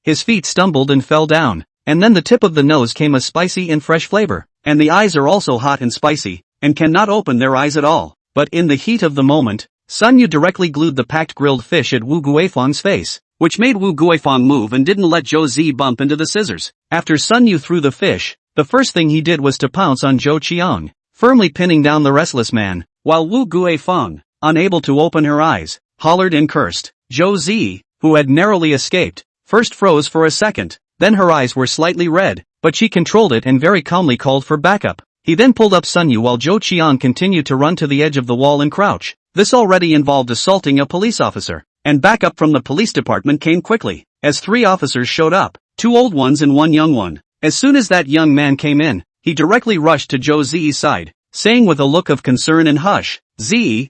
his feet stumbled and fell down, and then the tip of the nose came a spicy and fresh flavor, and the eyes are also hot and spicy, and cannot open their eyes at all. But in the heat of the moment, Sun Yu directly glued the packed grilled fish at Wu Guifeng's face, which made Wu Guifeng move and didn't let Zhou Zi bump into the scissors. After Sun Yu threw the fish, the first thing he did was to pounce on Zhou Qiang, firmly pinning down the restless man, while Wu Guifeng, unable to open her eyes, hollered and cursed. Zhou Zi, who had narrowly escaped, first froze for a second, then her eyes were slightly red, but she controlled it and very calmly called for backup. He then pulled up Sun Yu while Zhou Qiang continued to run to the edge of the wall and crouch. This already involved assaulting a police officer, and backup from the police department came quickly, as 3 officers showed up, 2 old ones and 1 young one. As soon as that young man came in, he directly rushed to Zhou Zi's side, saying with a look of concern and hush, "Zi,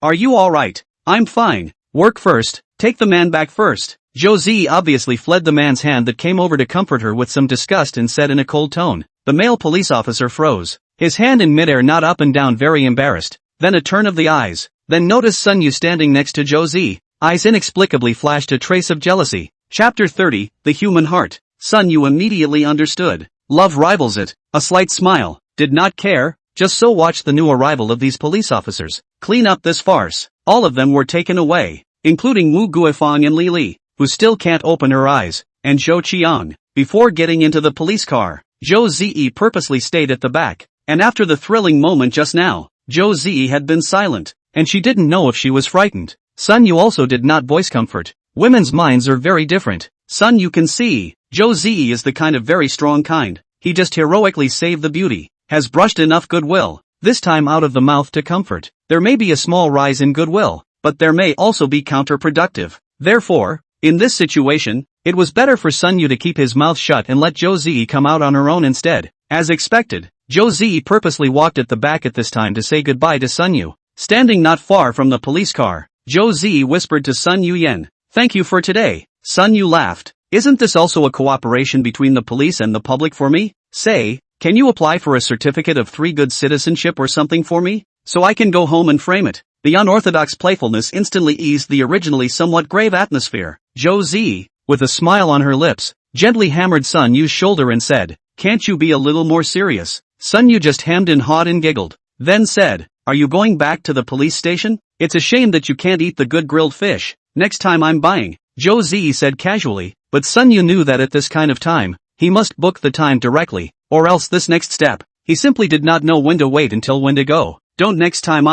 are you alright?" "I'm fine. Work first, take the man back first." Zhou Zi obviously fled the man's hand that came over to comfort her with some disgust and said in a cold tone. The male police officer froze, his hand in midair not up and down, very embarrassed, then a turn of the eyes, then noticed Sun Yu standing next to Zhou Zi. Eyes inexplicably flashed a trace of jealousy. Chapter 30, The Human Heart. Sun Yu immediately understood. Love rivals it. A slight smile. Did not care. Just so watch the new arrival of these police officers. Clean up this farce. All of them were taken away, including Wu Guifang and Li Li, who still can't open her eyes, and Zhou Qiang. Before getting into the police car, Zhou Ziyi purposely stayed at the back, and after the thrilling moment just now, Zhou Ziyi had been silent, and she didn't know if she was frightened. Sun Yu also did not voice comfort. Women's minds are very different. Sun Yu can see, Zhou Ziyi is the kind of very strong kind. He just heroically saved the beauty, has brushed enough goodwill, this time out of the mouth to comfort. There may be a small rise in goodwill, but there may also be counterproductive. Therefore, in this situation, it was better for Sun Yu to keep his mouth shut and let Zhou Ziyi come out on her own instead. As expected, Zhou Ziyi purposely walked at the back at this time to say goodbye to Sun Yu. Standing not far from the police car, Zhou Ziyi whispered to Sun Yu Yen, "Thank you for today." Sun Yu laughed. "Isn't this also a cooperation between the police and the public for me? Say, can you apply for a certificate of 3 good citizenship or something for me? So I can go home and frame it." The unorthodox playfulness instantly eased the originally somewhat grave atmosphere. Zhou Ziyi, with a smile on her lips, gently hammered Sun Yu's shoulder and said, "Can't you be a little more serious?" Sun Yu just hemmed and hawed and giggled, then said, "Are you going back to the police station? It's a shame that you can't eat the good grilled fish. Next time I'm buying," Zhou Ziyi said casually, but Sun Yu knew that at this kind of time, he must book the time directly, or else this next step, he simply did not know when to wait until when to go. Don't next time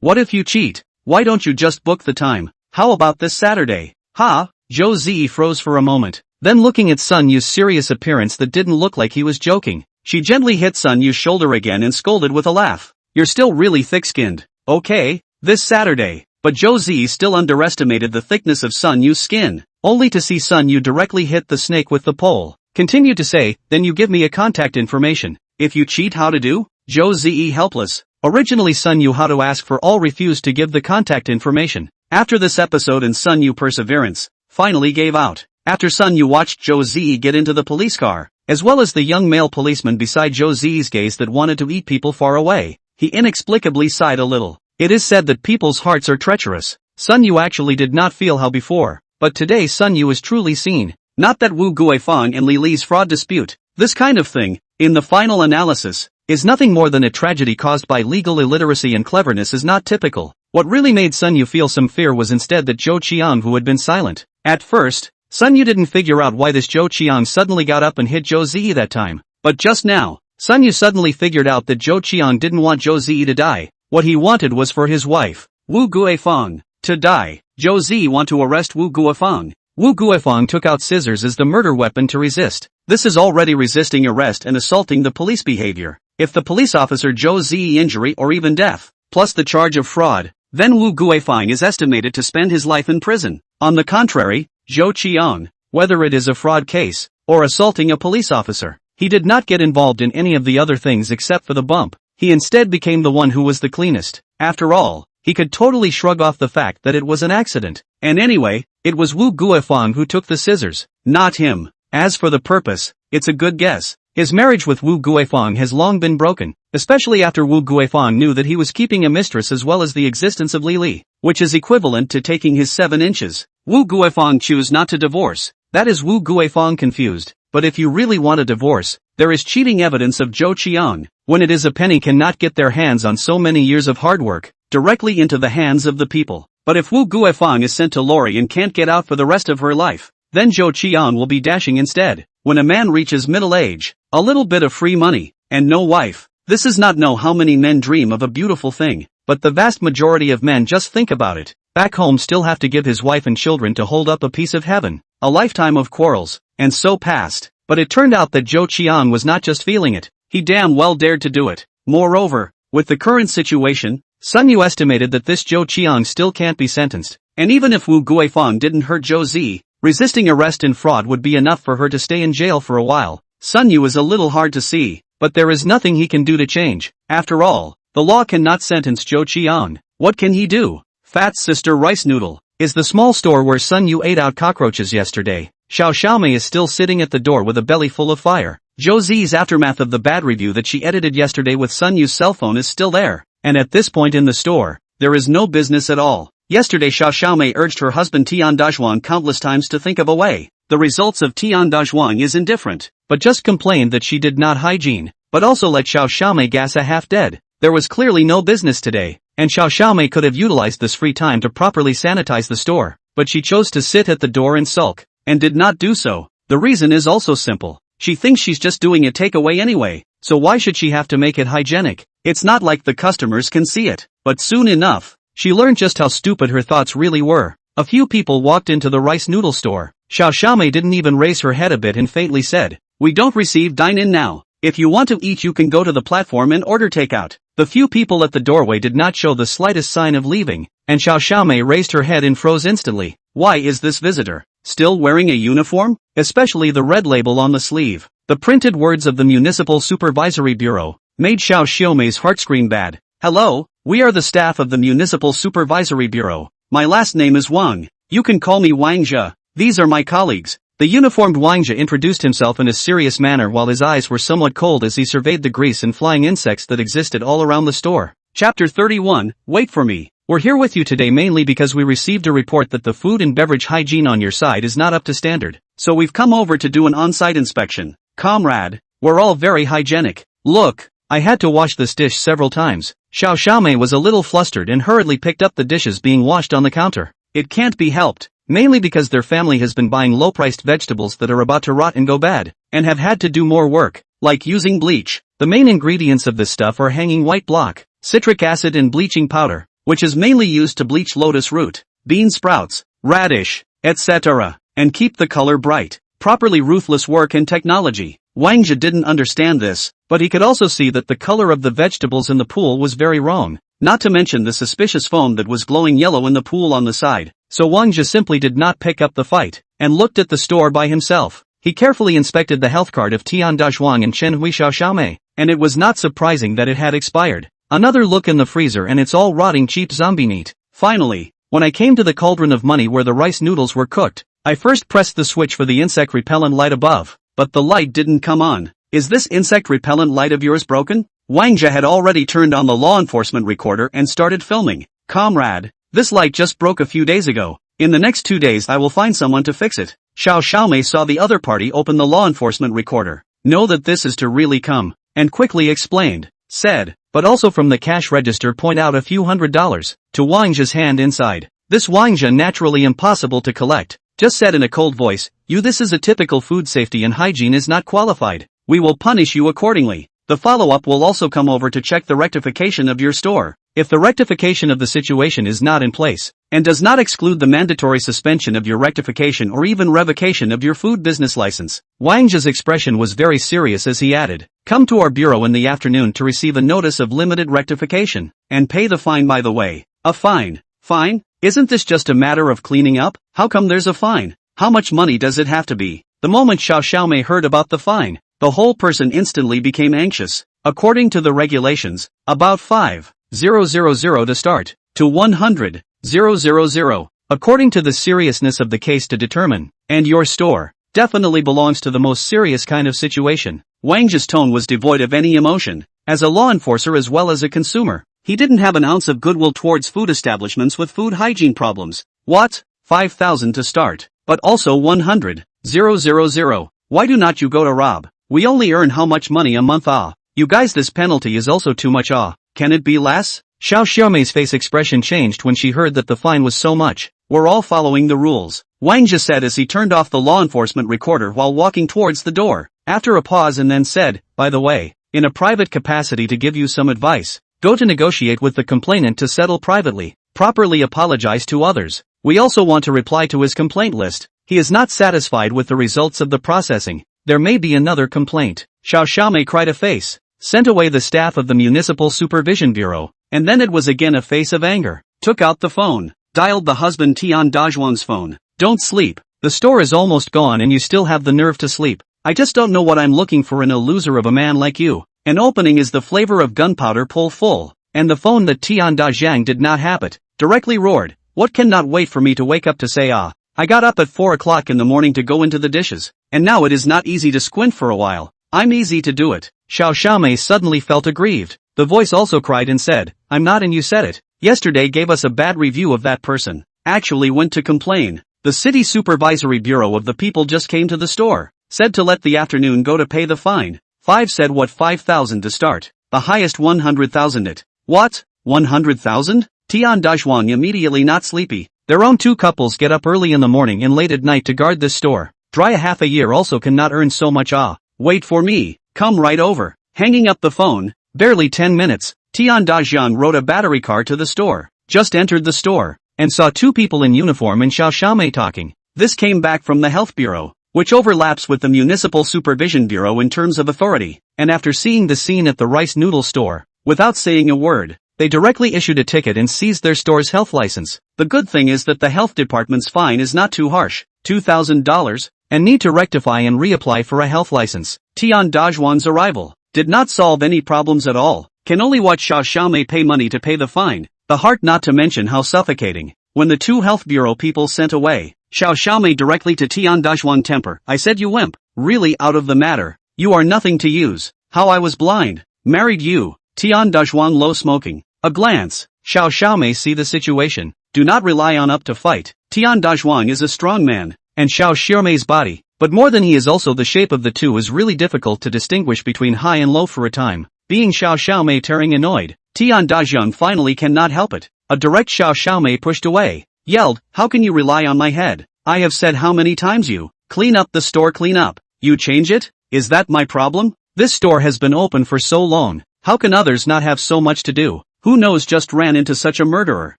what if you cheat? Why don't you just book the time? How about this Saturday? Ha? Zhou Ziyi froze for a moment, then looking at Sun Yu's serious appearance that didn't look like he was joking, she gently hit Sun Yu's shoulder again and scolded with a laugh. "You're still really thick-skinned. Okay, this Saturday." But Zhou Ziyi still underestimated the thickness of Sun Yu's skin, only to see Sun Yu directly hit the snake with the pole. Continued to say, "Then you give me a contact information. If you cheat, how to do?" Zhou Ziyi helpless. Originally Sun Yu how to ask for all refused to give the contact information. After this episode and Sun Yu perseverance, finally gave out. After Sun Yu watched Zhou Ziyi get into the police car, as well as the young male policeman beside Zhou Ziyi's gaze that wanted to eat people far away, he inexplicably sighed a little. It is said that people's hearts are treacherous. Sun Yu actually did not feel how before, but today Sun Yu is truly seen. Not that Wu Guifang and Li Li's fraud dispute, this kind of thing, in the final analysis, is nothing more than a tragedy caused by legal illiteracy and cleverness is not typical. What really made Sun Yu feel some fear was instead that Zhou Qiang who had been silent. At first, Sun Yu didn't figure out why this Zhou Qiang suddenly got up and hit Zhou Ziyi that time, but just now, Sun Yu suddenly figured out that Zhou Qiang didn't want Zhou Ziyi to die. What he wanted was for his wife, Wu Guifang, to die. Zhou Ziyi want to arrest Wu Guifang. Wu Guifang took out scissors as the murder weapon to resist. This is already resisting arrest and assaulting the police behavior. If the police officer Zhou Ziyi injury or even death, plus the charge of fraud, then Wu Guifang is estimated to spend his life in prison. On the contrary, Zhou Qiang, whether it is a fraud case, or assaulting a police officer, he did not get involved in any of the other things except for the bump. He instead became the one who was the cleanest. After all, he could totally shrug off the fact that it was an accident. And anyway, it was Wu Guifang who took the scissors, not him. As for the purpose, it's a good guess. His marriage with Wu Guifang has long been broken, especially after Wu Guifang knew that he was keeping a mistress as well as the existence of Li Li, which is equivalent to taking his 7 inches. Wu Guifang choose not to divorce. That is Wu Guifang confused. But if you really want a divorce, there is cheating evidence of Zhou Qiang, when it is a penny cannot get their hands on so many years of hard work, directly into the hands of the people. But if Wu Guifang is sent to Lori and can't get out for the rest of her life, then Zhou Qiang will be dashing instead. When a man reaches middle age, a little bit of free money, and no wife. This is not know how many men dream of a beautiful thing, but the vast majority of men just think about it. Back home still have to give his wife and children to hold up a piece of heaven. A lifetime of quarrels, and so passed. But it turned out that Zhou Qiang was not just feeling it, he damn well dared to do it. Moreover, with the current situation, Sun Yu estimated that this Zhou Qiang still can't be sentenced, and even if Wu Guifang didn't hurt Zhou Ziyi, resisting arrest and fraud would be enough for her to stay in jail for a while. Sun Yu is a little hard to see, but there is nothing he can do to change. After all, the law cannot sentence Zhou Qiang. What can he do? Fat Sister Rice Noodle is the small store where Sun Yu ate out cockroaches yesterday. Xiao Xiaomei is still sitting at the door with a belly full of fire. Zhou Ziyi's aftermath of the bad review that she edited yesterday with Sun Yu's cell phone is still there, and at this point in the store, there is no business at all. Yesterday Xiao Xiaomei urged her husband Tian Dajuan countless times to think of a way. the results of Tian Dazhuang is indifferent, but just complained that she did not hygiene, but also let Xiao Xiaomei gas a half dead. There was clearly no business today, and Xiao Xiaomei could have utilized this free time to properly sanitize the store, but she chose to sit at the door and sulk, and did not do so. The reason is also simple. She thinks she's just doing a takeaway anyway, so why should she have to make it hygienic? It's not like the customers can see it. But soon enough, she learned just how stupid her thoughts really were. A few people walked into the rice noodle store. Xiao Xiaomei didn't even raise her head a bit and faintly said, "We don't receive dine-in now. If you want to eat you can go to the platform and order takeout." The few people at the doorway did not show the slightest sign of leaving, and Xiao Xiaomei raised her head and froze instantly. Why is this visitor still wearing a uniform? Especially the red label on the sleeve. The printed words of the Municipal Supervisory Bureau made Xiao Xiaomei's heart scream bad. "Hello, we are the staff of the Municipal Supervisory Bureau. My last name is Wang. You can call me Wang Zhe. These are my colleagues." The uniformed Wang Zhe introduced himself in a serious manner while his eyes were somewhat cold as he surveyed the grease and flying insects that existed all around the store. Chapter 31, Wait for me. We're here with you today mainly because we received a report that the food and beverage hygiene on your side is not up to standard. So we've come over to do an on-site inspection. Comrade, we're all very hygienic. Look, I had to wash this dish several times. Xiao Xiaomei was a little flustered and hurriedly picked up the dishes being washed on the counter. It can't be helped. Mainly because their family has been buying low-priced vegetables that are about to rot and go bad, and have had to do more work, like using bleach. The main ingredients of this stuff are hanging white block, citric acid and bleaching powder, which is mainly used to bleach lotus root, bean sprouts, radish, etc., and keep the color bright. Properly ruthless work and technology. Wang Zhe didn't understand this, but he could also see that the color of the vegetables in the pool was very wrong, not to mention the suspicious foam that was glowing yellow in the pool on the side. So Wang Zhe simply did not pick up the fight, and looked at the store by himself. He carefully inspected the health card of Tian Dazhuang and Chen Hui Xiao Xiaomei, and it was not surprising that it had expired. Another look in the freezer and it's all rotting cheap zombie meat. Finally, when I came to the cauldron of money where the rice noodles were cooked, I first pressed the switch for the insect repellent light above, but the light didn't come on. Is this insect repellent light of yours broken? Wang Zhe had already turned on the law enforcement recorder and started filming. Comrade, this light just broke a few days ago. In the next 2 days I will find someone to fix it. Xiao Xiaomei saw the other party open the law enforcement recorder, know that this is to really come, and quickly explained, said, but also from the cash register point out a few $100 to Wang Zhe's hand inside. This Wang Zhe naturally impossible to collect, just said in a cold voice, this is a typical food safety and hygiene is not qualified. We will punish you accordingly. The follow-up will also come over to check the rectification of your store. If the rectification of the situation is not in place, and does not exclude the mandatory suspension of your rectification or even revocation of your food business license. Wang Zhe's expression was very serious as he added, come to our bureau in the afternoon to receive a notice of limited rectification, and pay the fine by the way. A fine? Fine? Isn't this just a matter of cleaning up? How come there's a fine? How much money does it have to be? The moment Xiao Xiaomei heard about the fine, the whole person instantly became anxious. According to the regulations, about 5,000 to start, to 100,000, according to the seriousness of the case to determine, and your store definitely belongs to the most serious kind of situation. Wang Zhe's tone was devoid of any emotion. As a law enforcer as well as a consumer, he didn't have an ounce of goodwill towards food establishments with food hygiene problems. What? 5,000 to start, but also 100,000. Why do not you go to rob? We only earn how much money a month? You guys, this penalty is also too much. Can it be less? Xiao Xiaomei's face expression changed when she heard that the fine was so much. We're all following the rules, Wang Zhe said as he turned off the law enforcement recorder while walking towards the door. After a pause and then said, by the way, in a private capacity to give you some advice, go to negotiate with the complainant to settle privately, properly apologize to others. We also want to reply to his complaint list. He is not satisfied with the results of the processing. There may be another complaint. Xiao Xiaomei cried a face, sent away the staff of the Municipal Supervision Bureau, and then it was again a face of anger. Took out the phone, dialed the husband Tian Dazhuang's phone. Don't sleep. The store is almost gone and you still have the nerve to sleep. I just don't know what I'm looking for in a loser of a man like you. An opening is the flavor of gunpowder pull full, and the phone that Tian Dazhuang did not have it, directly roared. What cannot wait for me to wake up to say I got up at 4 o'clock in the morning to go into the dishes, and now it is not easy to squint for a while. I'm easy to do it. Xiao Xiaomei suddenly felt aggrieved. The voice also cried and said, I'm not, and you said it. Yesterday gave us a bad review of that person. Actually went to complain. The city supervisory bureau of the people just came to the store, said to let the afternoon go to pay the fine. 5 said what 5,000 to start, the highest 100,000 it. What? 100,000? Tian Dazhuang immediately not sleepy. Their own two couples get up early in the morning and late at night to guard this store. Dry a half a year also cannot earn so much. Wait for me, come right over. Hanging up the phone, barely 10 minutes, Tian Dazhuang rode a battery car to the store, just entered the store, and saw two people in uniform in Xiaoxiaomei talking. This came back from the health bureau, which overlaps with the municipal supervision bureau in terms of authority, and after seeing the scene at the rice noodle store, without saying a word, they directly issued a ticket and seized their store's health license. The good thing is that the health department's fine is not too harsh, $2,000, and need to rectify and reapply for a health license. Tian Dazhuang's arrival did not solve any problems at all. Can only watch Xiaoxiaomei pay money to pay the fine. The heart, not to mention how suffocating. When the two health bureau people sent away, Xiaoxiaomei directly to Tian Dazhuang temper. I said you wimp. Really out of the matter. You are nothing to use. How I was blind. Married you. Tian Dazhuang low smoking. A glance. Xiaoxiaomei see the situation. Do not rely on up to fight. Tian Dazhuang is a strong man, and Xiaoxiaomei's body, but more than he is also the shape of the two is really difficult to distinguish between high and low for a time. Being Xiaoxiaomei tearing annoyed, Tian Dazhuang finally cannot help it. A direct Xiaoxiaomei pushed away, yelled, how can you rely on my head? I have said how many times you clean up the store, clean up. You change it? Is that my problem? This store has been open for so long. How can others not have so much to do? Who knows, just ran into such a murderer.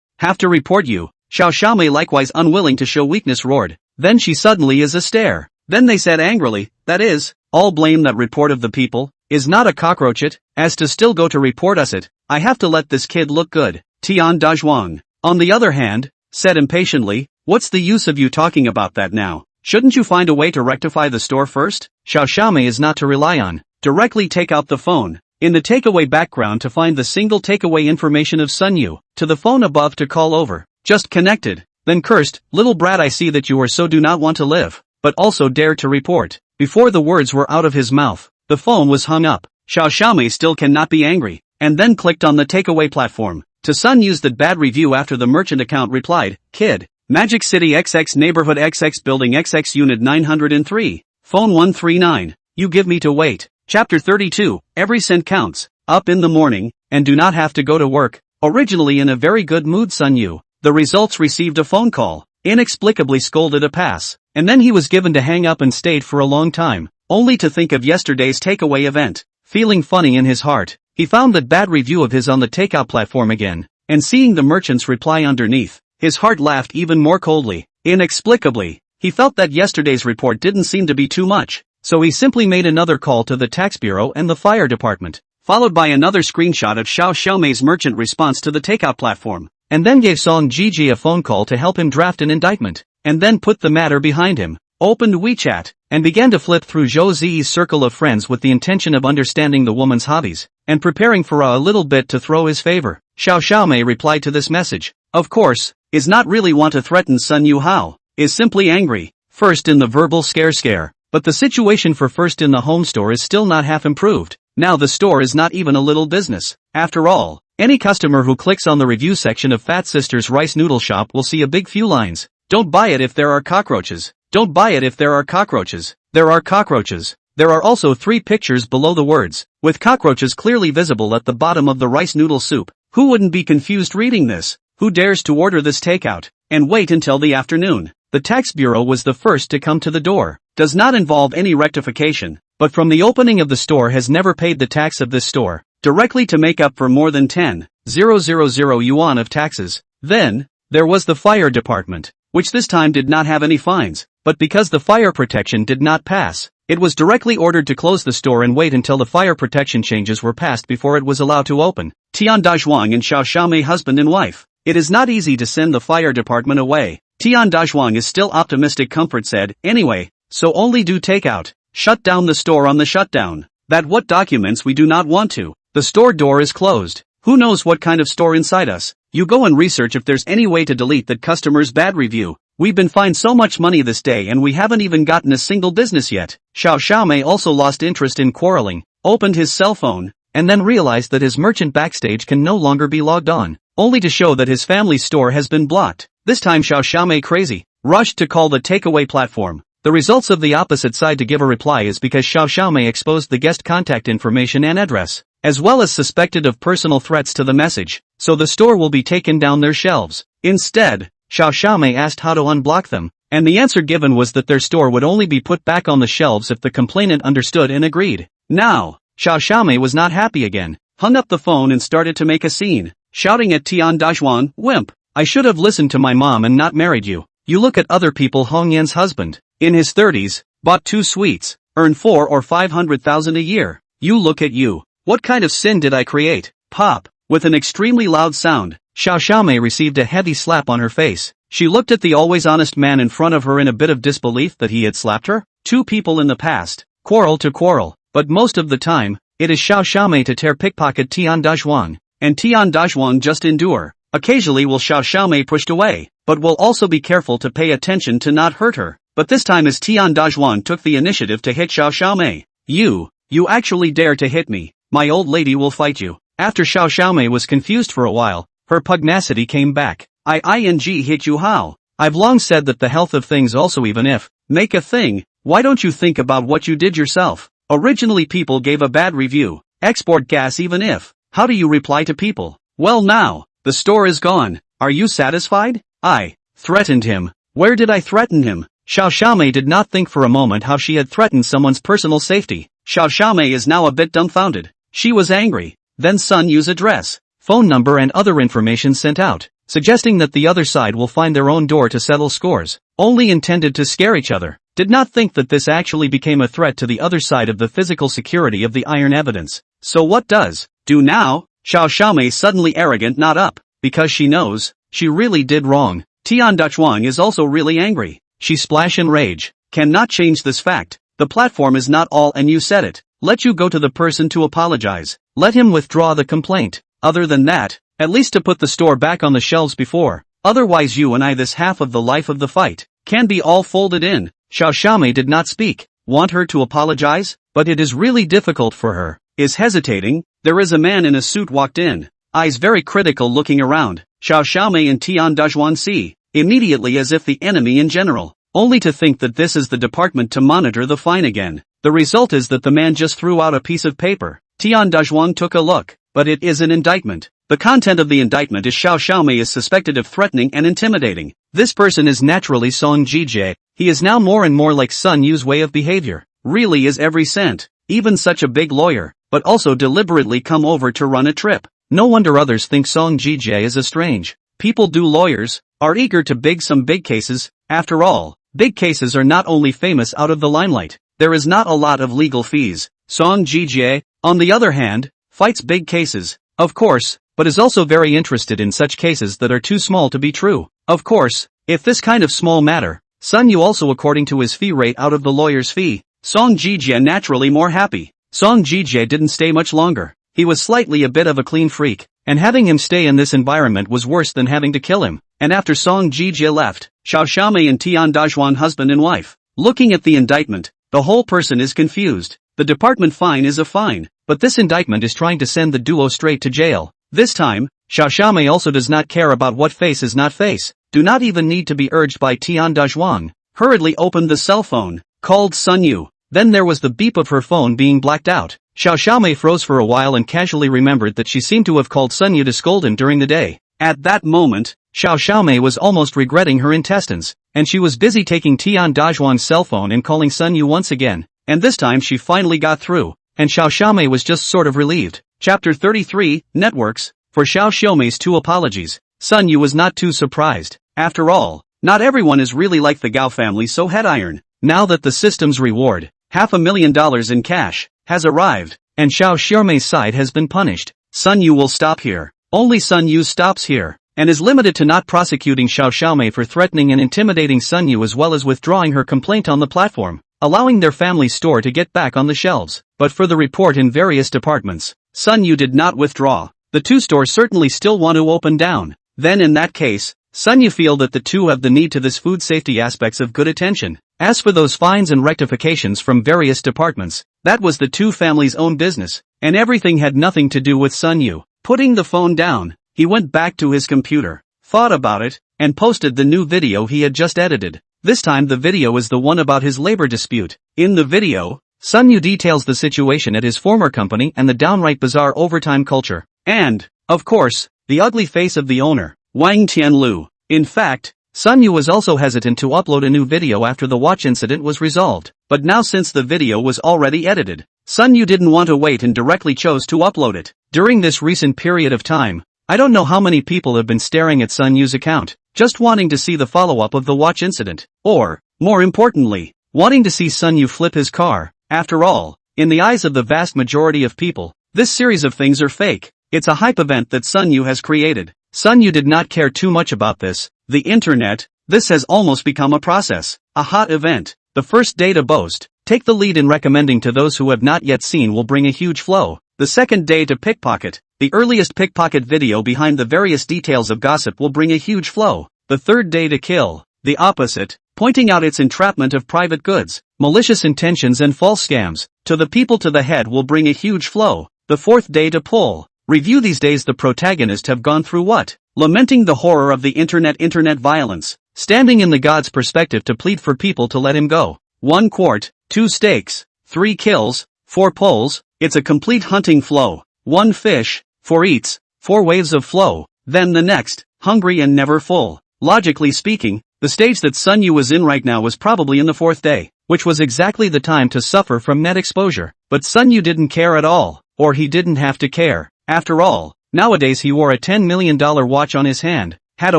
Have to report you. Xiaoxiaomei, likewise unwilling to show weakness, roared. Then she suddenly is a stare. Then they said angrily, that is, all blame that report of the people. Is not a cockroach it, as to still go to report us it. I have to let this kid look good. Tian Dazhuang, on the other hand, said impatiently, what's the use of you talking about that now? Shouldn't you find a way to rectify the store first? Xiaoxiaomei is not to rely on. Directly take out the phone. In the takeaway background to find the single takeaway information of Sun Yu, to the phone above to call over. Just connected. Then cursed, little brat, I see that you are so do not want to live, but also dare to report. Before the words were out of his mouth, the phone was hung up. Xiaoxiaomei still cannot be angry, and then clicked on the takeaway platform. To Sun Yu's that bad review after the merchant account replied, kid, Magic City XX Neighborhood XX Building XX Unit 903, Phone 139, you give me to wait. Chapter 32, Every cent counts, up in the morning, and do not have to go to work. Originally in a very good mood, Sun Yu, the results received a phone call, inexplicably scolded a pass, and then he was given to hang up and stayed for a long time, only to think of yesterday's takeaway event. Feeling funny in his heart, he found that bad review of his on the takeout platform again, and seeing the merchant's reply underneath, his heart laughed even more coldly. Inexplicably, he felt that yesterday's report didn't seem to be too much. So he simply made another call to the tax bureau and the fire department, followed by another screenshot of Xiaoxiaomei's merchant response to the takeout platform, and then gave Song Jiji a phone call to help him draft an indictment, and then put the matter behind him, opened WeChat, and began to flip through Zhou Ziyi's circle of friends with the intention of understanding the woman's hobbies, and preparing for a little bit to throw his favor. Xiaoxiaomei replied to this message, of course, is not really want to threaten Sun Yu Hao, is simply angry, first in the verbal scare. But the situation for first in the home store is still not half improved. Now the store is not even a little business. After all, any customer who clicks on the review section of Fat Sister's rice noodle shop will see a big few lines. Don't buy it if there are cockroaches. Don't buy it if there are cockroaches. There are cockroaches. There are also 3 pictures below the words, with cockroaches clearly visible at the bottom of the rice noodle soup. Who wouldn't be confused reading this? Who dares to order this takeout and wait until the afternoon? The tax bureau was the first to come to the door. Does not involve any rectification, but from the opening of the store has never paid the tax of this store, directly to make up for more than 10,000 yuan of taxes. Then, there was the fire department, which this time did not have any fines, but because the fire protection did not pass, it was directly ordered to close the store and wait until the fire protection changes were passed before it was allowed to open. Tian Dazhuang and Xiaoxiaomei, husband and wife. It is not easy to send the fire department away. Tian Dazhuang is still optimistic. Comfort said, anyway, so only do takeout. Shut down the store on the shutdown. That what documents we do not want to. The store door is closed. Who knows what kind of store inside us. You go and research if there's any way to delete that customer's bad review. We've been fined so much money this day and we haven't even gotten a single business yet. Xiaoxiaomei also lost interest in quarreling, opened his cell phone, and then realized that his merchant backstage can no longer be logged on, only to show that his family's store has been blocked. This time Xiaoxiaomei crazy, rushed to call the takeaway platform. The results of the opposite side to give a reply is because Xiao Xiaomei exposed the guest contact information and address, as well as suspected of personal threats to the message, so the store will be taken down their shelves. Instead, Xiao Xiaomei asked how to unblock them, and the answer given was that their store would only be put back on the shelves if the complainant understood and agreed. Now, Xiao Xiaomei was not happy again, hung up the phone and started to make a scene, shouting at Tian Daxuan, "Wimp! I should have listened to my mom and not married you. You look at other people. Hong Yan's husband, in his 30s, bought 2 suites, earned 4 or 500,000 a year. You look at you. What kind of sin did I create?" Pop! With an extremely loud sound, Xiao Xiaomei received a heavy slap on her face. She looked at the always honest man in front of her in a bit of disbelief that he had slapped her. Two people in the past, quarrel to quarrel, but most of the time, it is Xiao Xiaomei to tear pickpocket Tian Daxuan, and Tian Daxuan just endure. Occasionally will Xiao Xiaomei pushed away, but will also be careful to pay attention to not hurt her. But this time as Tian Daxuan took the initiative to hit Xiao Xiaomei. You actually dare to hit me? My old lady will fight you. After Xiao Xiaomei was confused for a while, her pugnacity came back. I hit you how? I've long said that the health of things also even if, make a thing, why don't you think about what you did yourself? Originally people gave a bad review, export gas even if, how do you reply to people? Well now, the store is gone, are you satisfied? I threatened him. Where did I threaten him? Xiao Xiaomei did not think for a moment how she had threatened someone's personal safety. Xiao Xiaomei is now a bit dumbfounded. She was angry. Then Sun Yu's address, phone number and other information sent out, suggesting that the other side will find their own door to settle scores, only intended to scare each other. Did not think that this actually became a threat to the other side of the physical security of the iron evidence. So what does do now? Xiao Xiaomei suddenly arrogant not up, because she knows, she really did wrong. Tian Daxuan is also really angry. She splash in rage. Cannot change this fact. The platform is not all and you said it. Let you go to the person to apologize. Let him withdraw the complaint. Other than that, at least to put the store back on the shelves before. Otherwise you and I this half of the life of the fight can be all folded in. Xiao Xiaomei did not speak. Want her to apologize? But it is really difficult for her. Is hesitating. There is a man in a suit walked in. Eyes very critical looking around. Xiao Xiaomei and Tian Daxuan see. Immediately as if the enemy in general. Only to think that this is the department to monitor the fine again. The result is that the man just threw out a piece of paper. Tian Daxuan took a look. But it is an indictment. The content of the indictment is Xiao Xiaomei is suspected of threatening and intimidating. This person is naturally Song Jie. He is now more and more like Sun Yu's way of behavior. Really is every cent. Even such a big lawyer, but also deliberately come over to run a trip. No wonder others think Song Jie is a strange. People do lawyers, are eager to some big cases. After all, big cases are not only famous out of the limelight. There is not a lot of legal fees. Song Jie, on the other hand, fights big cases, of course, but is also very interested in such cases that are too small to be true. Of course, if this kind of small matter, Sun Yu also according to his fee rate out of the lawyer's fee. Song Jie naturally more happy. Song Jie didn't stay much longer. He was slightly a bit of a clean freak, and having him stay in this environment was worse than having to kill him. And after Song Jie left, Xiao Xiaomei and Tian Daxuan husband and wife. Looking at the indictment, the whole person is confused. The department fine is a fine, but this indictment is trying to send the duo straight to jail. This time, Xiao Xiaomei also does not care about what face is not face. Do not even need to be urged by Tian Daxuan. Hurriedly opened the cell phone, called Sun Yu. Then there was the beep of her phone being blacked out. Xiao Xiaomei froze for a while and casually remembered that she seemed to have called Sun Yu to scold him during the day. At that moment, Xiao Xiaomei was almost regretting her intestines, and she was busy taking Tian Daxuan's cell phone and calling Sun Yu once again. And this time she finally got through, and Xiao Xiaomei was just sort of relieved. Chapter 33, Networks. For Xiao Xiaomei's 2 apologies, Sun Yu was not too surprised. After all, not everyone is really like the Gao family so head iron. Now that the system's reward, $500,000 in cash, has arrived, and Xiao Xiaomei's side has been punished, Sun Yu will stop here. Only Sun Yu stops here, and is limited to not prosecuting Xiao Xiaomei for threatening and intimidating Sun Yu as well as withdrawing her complaint on the platform, allowing their family store to get back on the shelves. But for the report in various departments, Sun Yu did not withdraw. The 2 stores certainly still want to open down. Then in that case, Sun Yu feel that the 2 have the need to this food safety aspects of good attention. As for those fines and rectifications from various departments, that was the 2 families' own business, and everything had nothing to do with Sun Yu. Putting the phone down, he went back to his computer, thought about it, and posted the new video he had just edited. This time the video is the one about his labor dispute. In the video, Sun Yu details the situation at his former company and the downright bizarre overtime culture. And, of course, the ugly face of the owner, Wang Tianlu. In fact, Sun Yu was also hesitant to upload a new video after the watch incident was resolved. But now since the video was already edited, Sun Yu didn't want to wait and directly chose to upload it. During this recent period of time, I don't know how many people have been staring at Sun Yu's account, just wanting to see the follow-up of the watch incident. Or, more importantly, wanting to see Sun Yu flip his car. After all, in the eyes of the vast majority of people, this series of things are fake. It's a hype event that Sun Yu has created. Sun Yu did not care too much about this. The internet, this has almost become a process, a hot event. The first day to boast, take the lead in recommending to those who have not yet seen will bring a huge flow. The second day to pickpocket, the earliest pickpocket video behind the various details of gossip will bring a huge flow. The third day to kill, the opposite, pointing out its entrapment of private goods, malicious intentions and false scams, to the people to the head will bring a huge flow. The fourth day to pull, review these days the protagonist have gone through what? Lamenting the horror of the internet violence, standing in the god's perspective to plead for people to let him go. 1 quart, 2 steaks, 3 kills, 4 pulls, it's a complete hunting flow. 1 fish, 4 eats, 4 waves of flow, then the next, hungry and never full. Logically speaking, the stage that Sun Yu was in right now was probably in the 4th day, which was exactly the time to suffer from net exposure. But Sun Yu didn't care at all, or he didn't have to care. After all, nowadays he wore a $10 million watch on his hand, had a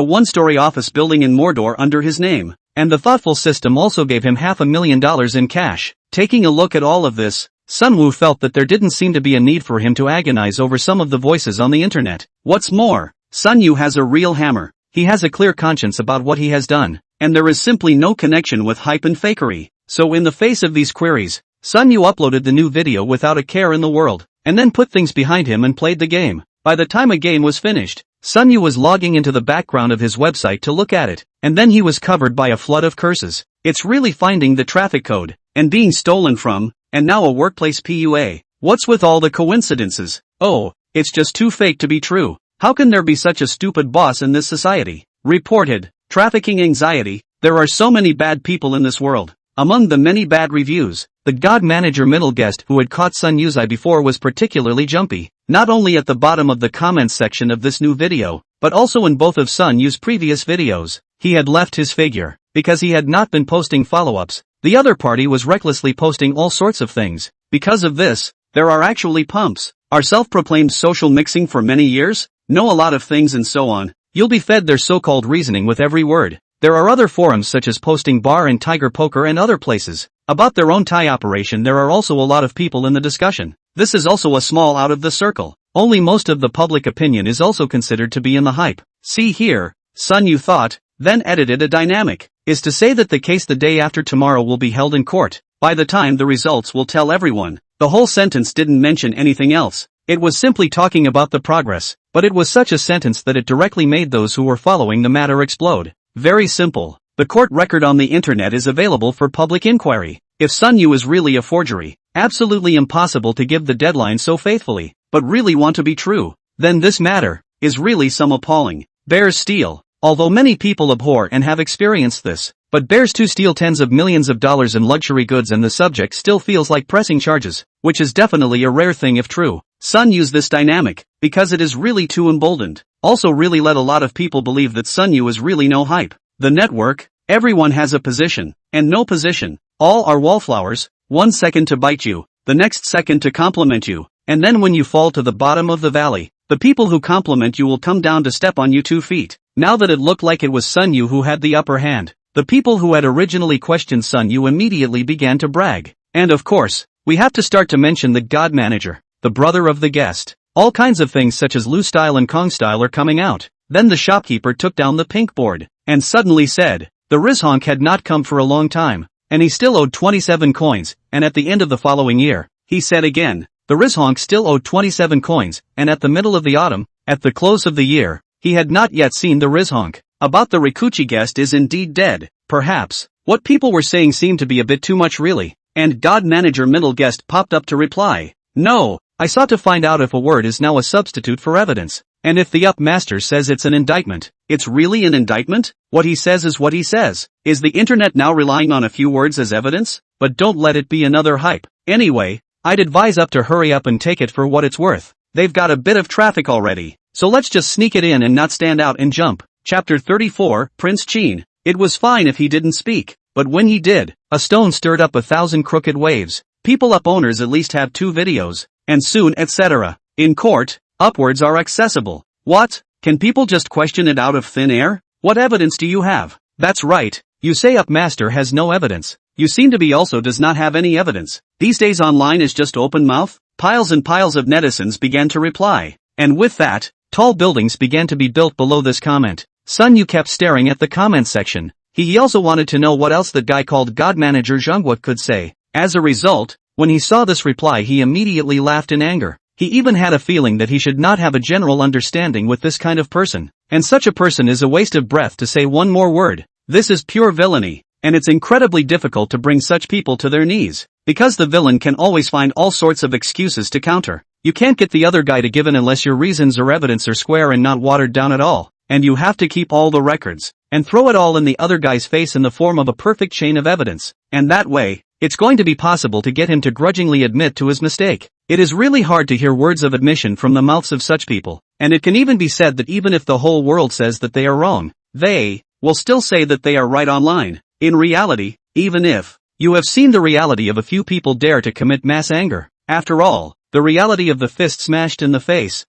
1-story office building in Mordor under his name, and the thoughtful system also gave him $500,000 in cash. Taking a look at all of this, Sun Wu felt that there didn't seem to be a need for him to agonize over some of the voices on the internet. What's more, Sun Yu has a real hammer. He has a clear conscience about what he has done, and there is simply no connection with hype and fakery. So in the face of these queries, Sun Yu uploaded the new video without a care in the world, and then put things behind him and played the game. By the time a game was finished, Sun Yu was logging into the background of his website to look at it, and then he was covered by a flood of curses. It's really finding the traffic code, and being stolen from, and now a workplace PUA. What's with all the coincidences? Oh, it's just too fake to be true. How can there be such a stupid boss in this society? Reported, trafficking anxiety, there are so many bad people in this world. Among the many bad reviews, the God Manager middle guest who had caught Sun Yu's eye before was particularly jumpy, not only at the bottom of the comments section of this new video, but also in both of Sun Yu's previous videos. He had left his figure, because he had not been posting follow-ups. The other party was recklessly posting all sorts of things. Because of this, there are actually pumps. Are self-proclaimed social mixing for many years? Know a lot of things and so on. You'll be fed their so-called reasoning with every word. There are other forums such as Posting Bar and Tiger Poker and other places. About their own Thai operation there are also a lot of people in the discussion. This is also a small out of the circle. Only most of the public opinion is also considered to be in the hype. See here, Sun Yu thought, then edited a dynamic, is to say that the case the day after tomorrow will be held in court. By the time the results will tell everyone. The whole sentence didn't mention anything else. It was simply talking about the progress, but it was such a sentence that it directly made those who were following the matter explode. Very simple. The court record on the internet is available for public inquiry. If Sun Yu is really a forgery, absolutely impossible to give the deadline so faithfully, but really want to be true, then this matter is really some appalling. Bears steal. Although many people abhor and have experienced this, but bears too steal tens of millions of dollars in luxury goods and the subject still feels like pressing charges, which is definitely a rare thing if true. Sun used this dynamic, because it is really too emboldened. Also really let a lot of people believe that Sun Yu is really no hype. The network, everyone has a position, and no position. All are wallflowers, 1 second to bite you, the next second to compliment you, and then when you fall to the bottom of the valley, the people who compliment you will come down to step on you 2 feet. Now that it looked like it was Sun Yu who had the upper hand, the people who had originally questioned Sun Yu immediately began to brag. And of course, we have to start to mention the God Manager, the brother of the guest. All kinds of things such as Lu style and Kong style are coming out. Then the shopkeeper took down the pink board, and suddenly said, the Rizhonk had not come for a long time, and he still owed 27 coins, and at the end of the following year, he said again, the Rizhonk still owed 27 coins, and at the middle of the autumn, at the close of the year, he had not yet seen the Rizhonk. About the Rikuchi guest is indeed dead. Perhaps, what people were saying seemed to be a bit too much really, and God Manager middle guest popped up to reply, no, I sought to find out if a word is now a substitute for evidence. And if the up master says it's an indictment, it's really an indictment? What he says is what he says. Is the internet now relying on a few words as evidence? But don't let it be another hype. Anyway, I'd advise up to hurry up and take it for what it's worth. They've got a bit of traffic already. So let's just sneak it in and not stand out and jump. Chapter 34, Prince Chin. It was fine if he didn't speak, but when he did, a stone stirred up 1,000 crooked waves. People up owners at least have 2 videos, and soon etc. In court, upwards are accessible. What? Can people just question it out of thin air? What evidence do you have? That's right, you say up master has no evidence. You seem to be also does not have any evidence. These days online is just open mouth? Piles and piles of netizens began to reply. And with that, tall buildings began to be built below this comment. Sun Yu kept staring at the comment section. He also wanted to know what else that guy called God Manager Zhonghua could say. As a result, when he saw this reply he immediately laughed in anger. He even had a feeling that he should not have a general understanding with this kind of person. And such a person is a waste of breath to say one more word. This is pure villainy. And it's incredibly difficult to bring such people to their knees. Because the villain can always find all sorts of excuses to counter. You can't get the other guy to give in unless your reasons or evidence are square and not watered down at all. And you have to keep all the records. And throw it all in the other guy's face in the form of a perfect chain of evidence. And that way, it's going to be possible to get him to grudgingly admit to his mistake. It is really hard to hear words of admission from the mouths of such people. And it can even be said that even if the whole world says that they are wrong, they will still say that they are right online. In reality, even if you have seen the reality of a few people dare to commit mass anger, after all, the reality of the fist smashed in the face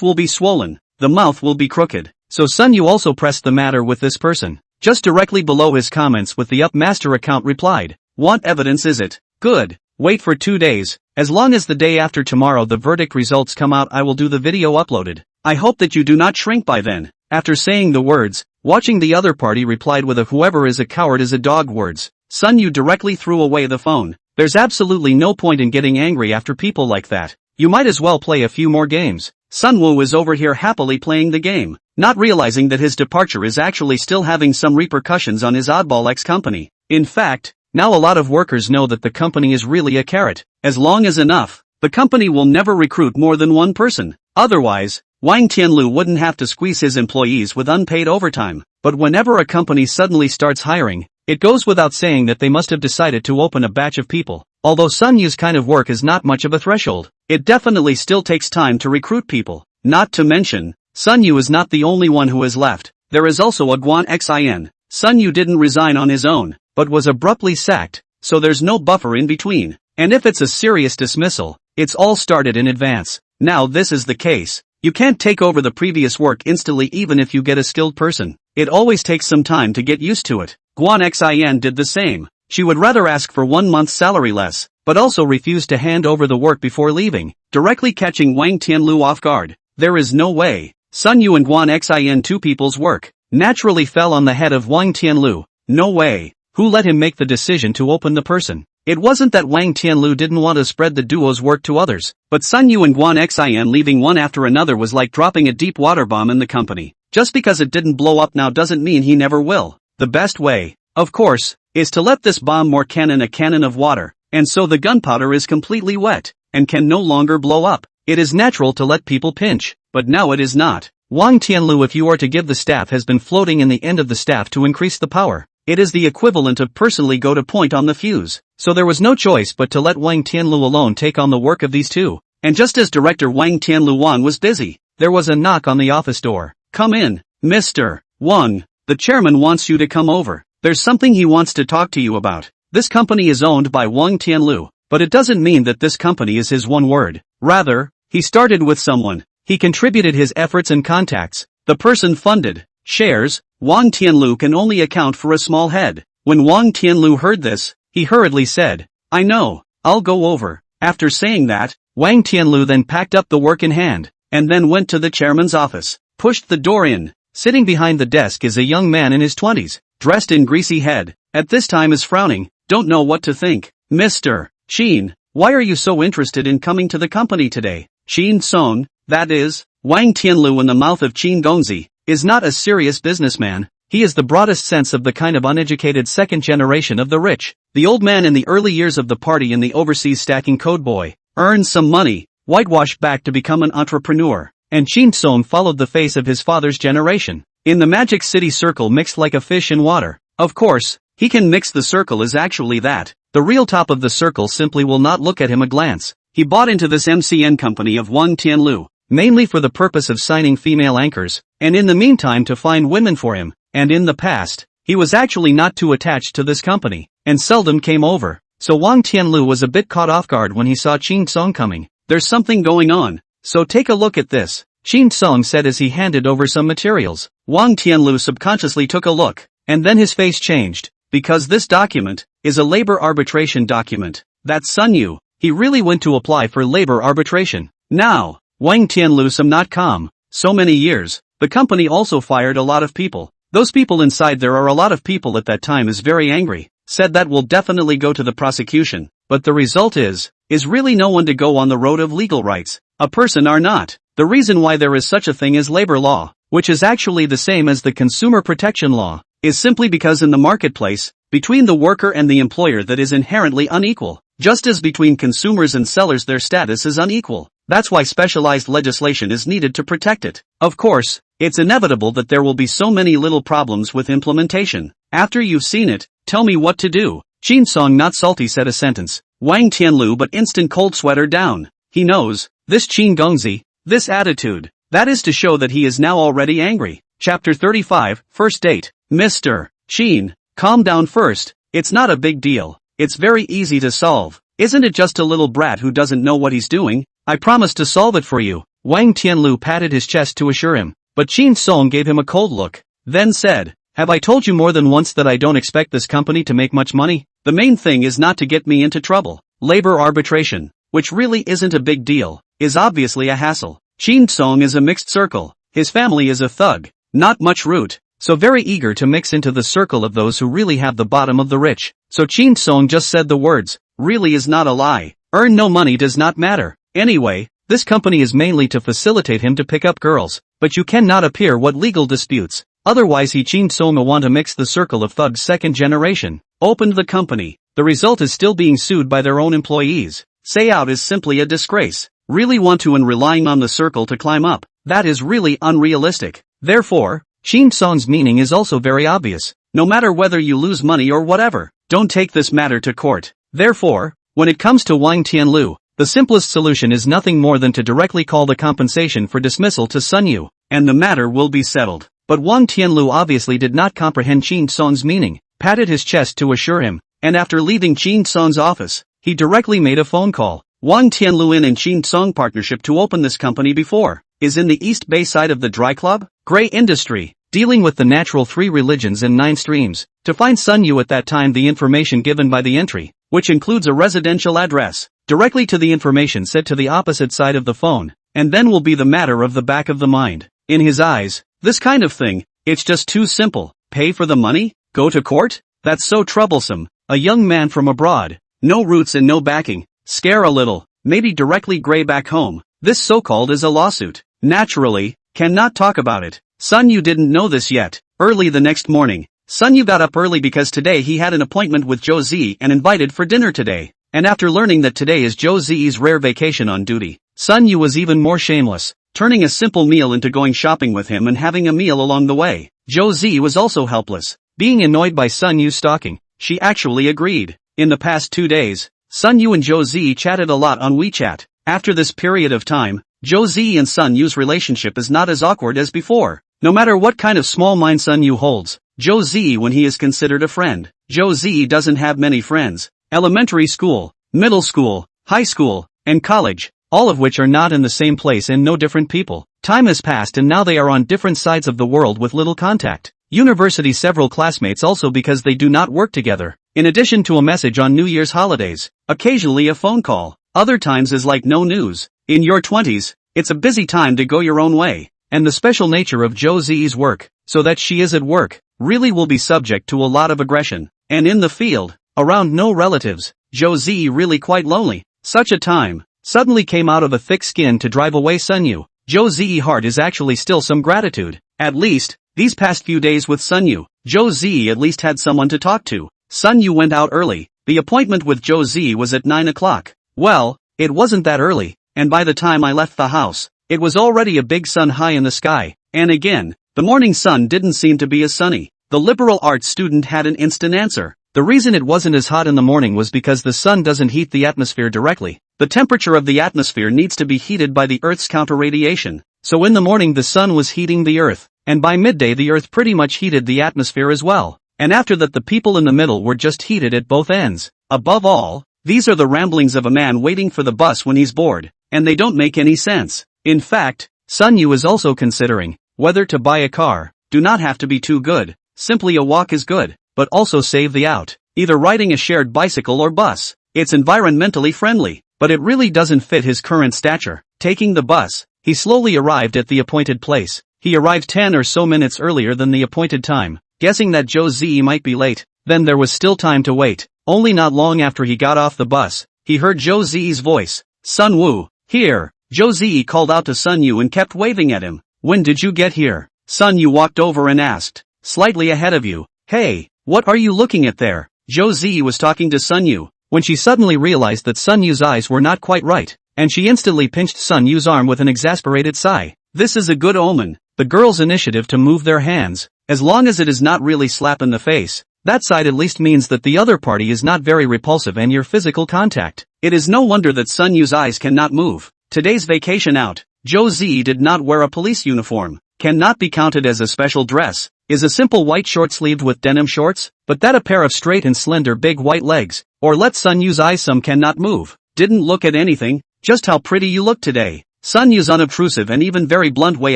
will be swollen, the mouth will be crooked. So Sun Yu also pressed the matter with this person. Just directly below his comments with the up master account replied, "What evidence is it? Good. Wait for 2 days. As long as the day after tomorrow the verdict results come out I will do the video uploaded. I hope that you do not shrink by then." After saying the words, watching the other party replied with a "whoever is a coward is a dog" words. Sun Yu directly threw away the phone. There's absolutely no point in getting angry after people like that. You might as well play a few more games. Sun Wu is over here happily playing the game, not realizing that his departure is actually still having some repercussions on his oddball ex-company. In fact, now a lot of workers know that the company is really a carrot. As long as enough, the company will never recruit more than one person. Otherwise, Wang Tianlu wouldn't have to squeeze his employees with unpaid overtime. But whenever a company suddenly starts hiring, it goes without saying that they must have decided to open a batch of people. Although Sun Yu's kind of work is not much of a threshold, it definitely still takes time to recruit people. Not to mention, Sun Yu is not the only one who has left. There is also a Guan Xin. Sun Yu didn't resign on his own, but was abruptly sacked, so there's no buffer in between. And if it's a serious dismissal, it's all started in advance. Now this is the case. You can't take over the previous work instantly even if you get a skilled person. It always takes some time to get used to it. Guan Xin did the same. She would rather ask for 1 month's salary less, but also refused to hand over the work before leaving, directly catching Wang Tianlu off guard. There is no way. Sun Yu and Guan Xin, two people's work, naturally fell on the head of Wang Tianlu. No way. Who let him make the decision to open the person? It wasn't that Wang Tianlu didn't want to spread the duo's work to others, but Sun Yu and Guan Xin leaving one after another was like dropping a deep water bomb in the company. Just because it didn't blow up now doesn't mean he never will. The best way, of course, is to let this bomb more cannon a cannon of water, and so the gunpowder is completely wet, and can no longer blow up. It is natural to let people pinch, but now it is not. Wang Tianlu, if you are to give the staff, has been floating in the end of the staff to increase the power. It is the equivalent of personally go to point on the fuse. So there was no choice but to let Wang Tianlu alone take on the work of these two. And just as director Wang Tianlu Wang was busy, there was a knock on the office door. "Come in, Mr. Wang. The chairman wants you to come over. There's something he wants to talk to you about." This company is owned by Wang Tianlu, but it doesn't mean that this company is his one word. Rather, he started with someone. He contributed his efforts and contacts. The person funded shares. Wang Tianlu can only account for a small head. When Wang Tianlu heard this, he hurriedly said, "I know, I'll go over." After saying that, Wang Tianlu then packed up the work in hand, and then went to the chairman's office, pushed the door in. Sitting behind the desk is a young man in his 20s, dressed in greasy head. At this time is frowning, don't know what to think. "Mr. Chin, why are you so interested in coming to the company today?" Chin Song, that is, Wang Tianlu in the mouth of Chin Gongzi, is not a serious businessman. He is the broadest sense of the kind of uneducated second generation of the rich. The old man in the early years of the party in the overseas stacking code boy, earned some money, whitewashed back to become an entrepreneur. and Shin Song followed the face of his father's generation. In the Magic City circle mixed like a fish in water. Of course, he can mix the circle is actually that. The real top of the circle simply will not look at him a glance. He bought into this MCN company of Wang Tianlu, mainly for the purpose of signing female anchors, and in the meantime to find women for him, and in the past, he was actually not too attached to this company, and seldom came over. So Wang Tianlu was a bit caught off guard when he saw Qin Song coming. There's something going on, so take a look at this, Qin Song said as he handed over some materials. Wang Tianlu subconsciously took a look, and then his face changed, because this document is a labor arbitration document. That's Sun Yu. He really went to apply for labor arbitration. Now, Wang Tianlu some not calm. So many years, the company also fired a lot of people. Those people inside there are a lot of people at that time is very angry. Said that will definitely go to the prosecution, but the result is really no one to go on the road of legal rights. A person are not. The reason why there is such a thing as labor law, which is actually the same as the consumer protection law, is simply because in the marketplace, between the worker and the employer that is inherently unequal, just as between consumers and sellers their status is unequal. That's why specialized legislation is needed to protect it. Of course, it's inevitable that there will be so many little problems with implementation. After you've seen it, tell me what to do. Qin Song not salty said a sentence. Wang Tianlu but instant cold sweater down. He knows, this Qin Gongzi, this attitude, that is to show that he is now already angry. Chapter 35, First Date. Mr. Qin, calm down first, it's not a big deal. It's very easy to solve. Isn't it just a little brat who doesn't know what he's doing? I promise to solve it for you. Wang Tianlu patted his chest to assure him, but Qin Song gave him a cold look, then said, have I told you more than once that I don't expect this company to make much money? The main thing is not to get me into trouble. Labor arbitration, which really isn't a big deal, is obviously a hassle. Qin Song is a mixed circle. His family is a thug, not much root, so very eager to mix into the circle of those who really have the bottom of the rich. So Qin Song just said the words, really is not a lie. Earn no money does not matter. Anyway, this company is mainly to facilitate him to pick up girls, but you cannot appear what legal disputes. Otherwise he Qin Song will want to mix the circle of thugs second generation. Opened the company. The result is still being sued by their own employees. Say out is simply a disgrace. Really want to and relying on the circle to climb up. That is really unrealistic. Therefore, Qin Song's meaning is also very obvious. No matter whether you lose money or whatever, don't take this matter to court. Therefore, when it comes to Wang Tianlu, the simplest solution is nothing more than to directly call the compensation for dismissal to Sun Yu, and the matter will be settled. But Wang Tianlu obviously did not comprehend Qin Song's meaning, patted his chest to assure him, and after leaving Qin Song's office, he directly made a phone call. Wang Tianlu and Qin Song partnership to open this company before, is in the East Bay side of the Dry Club, Gray Industry, dealing with the natural 3 religions and 9 streams. To find Sun Yu at that time the information given by the entry, which includes a residential address, directly to the information set to the opposite side of the phone, and then will be the matter of the back of the mind. In his eyes, this kind of thing, it's just too simple. Pay for the money? Go to court? That's so troublesome. A young man from abroad, no roots and no backing, scare a little, maybe directly gray back home. This so-called is a lawsuit. Naturally, cannot talk about it. Sun Yu didn't know this yet. Early the next morning, Sun Yu got up early because today he had an appointment with Zhou Zi and invited for dinner today. And after learning that today is Zhou Zi's rare vacation on duty, Sun Yu was even more shameless, turning a simple meal into going shopping with him and having a meal along the way. Zhou Zi was also helpless. Being annoyed by Sun Yu's stalking, she actually agreed. In the past 2 days, Sun Yu and Zhou Zi chatted a lot on WeChat. After this period of time, Zhou Zi and Sun Yu's relationship is not as awkward as before. No matter what kind of small mind Sun Yu holds, Zhou Zi when he is considered a friend. Zhou Zi doesn't have many friends. Elementary school, middle school, high school, and college, all of which are not in the same place and no different people. Time has passed and now they are on different sides of the world with little contact. University several classmates also because they do not work together. In addition to a message on New Year's holidays, occasionally a phone call, other times is like no news. In your 20s, it's a busy time to go your own way. And the special nature of Zhou Zi's work, so that she is at work, really will be subject to a lot of aggression. And in the field, around no relatives, Zhou Zi really quite lonely. Such a time, suddenly came out of a thick skin to drive away Sun Yu. Zhou Zi's heart is actually still some gratitude. At least, these past few days with Sun Yu, Zhou Zi at least had someone to talk to. Sun Yu went out early. The appointment with Zhou Zi was at 9 o'clock. Well, it wasn't that early, and by the time I left the house, It was already a big sun high in the sky, and again, the morning sun didn't seem to be as sunny. The liberal arts student had an instant answer. The reason it wasn't as hot in the morning was because the sun doesn't heat the atmosphere directly. The temperature of the atmosphere needs to be heated by the Earth's counter-radiation. So in the morning the sun was heating the Earth, and by midday the Earth pretty much heated the atmosphere as well. And after that the people in the middle were just heated at both ends. Above all, these are the ramblings of a man waiting for the bus when he's bored, and they don't make any sense. In fact, Sun Yu is also considering whether to buy a car. Do not have to be too good, simply a walk is good, but also save the out. Either riding a shared bicycle or bus. It's environmentally friendly, but it really doesn't fit his current stature. Taking the bus, he slowly arrived at the appointed place. He arrived 10 or so minutes earlier than the appointed time, guessing that Zhou Ziyi might be late. Then there was still time to wait. Only not long after he got off the bus, he heard Zhou Ziyi's voice. Sun Wu, here. Zhou Ziyi called out to Sun Yu and kept waving at him. When did you get here? Sun Yu walked over and asked. Slightly ahead of you. Hey, what are you looking at there? Zhou Ziyi was talking to Sun Yu, when she suddenly realized that Sun Yu's eyes were not quite right, and she instantly pinched Sun Yu's arm with an exasperated sigh. This is a good omen. The girl's initiative to move their hands, as long as it is not really slap in the face, that side at least means that the other party is not very repulsive and your physical contact. It is no wonder that Sun Yu's eyes cannot move. Today's vacation out, Zhou Ziyi did not wear a police uniform, cannot be counted as a special dress, is a simple white short-sleeved with denim shorts, but that a pair of straight and slender big white legs, or let Sun Yu's eyes some cannot move, didn't look at anything, just how pretty you look today. Sun Yu's unobtrusive and even very blunt way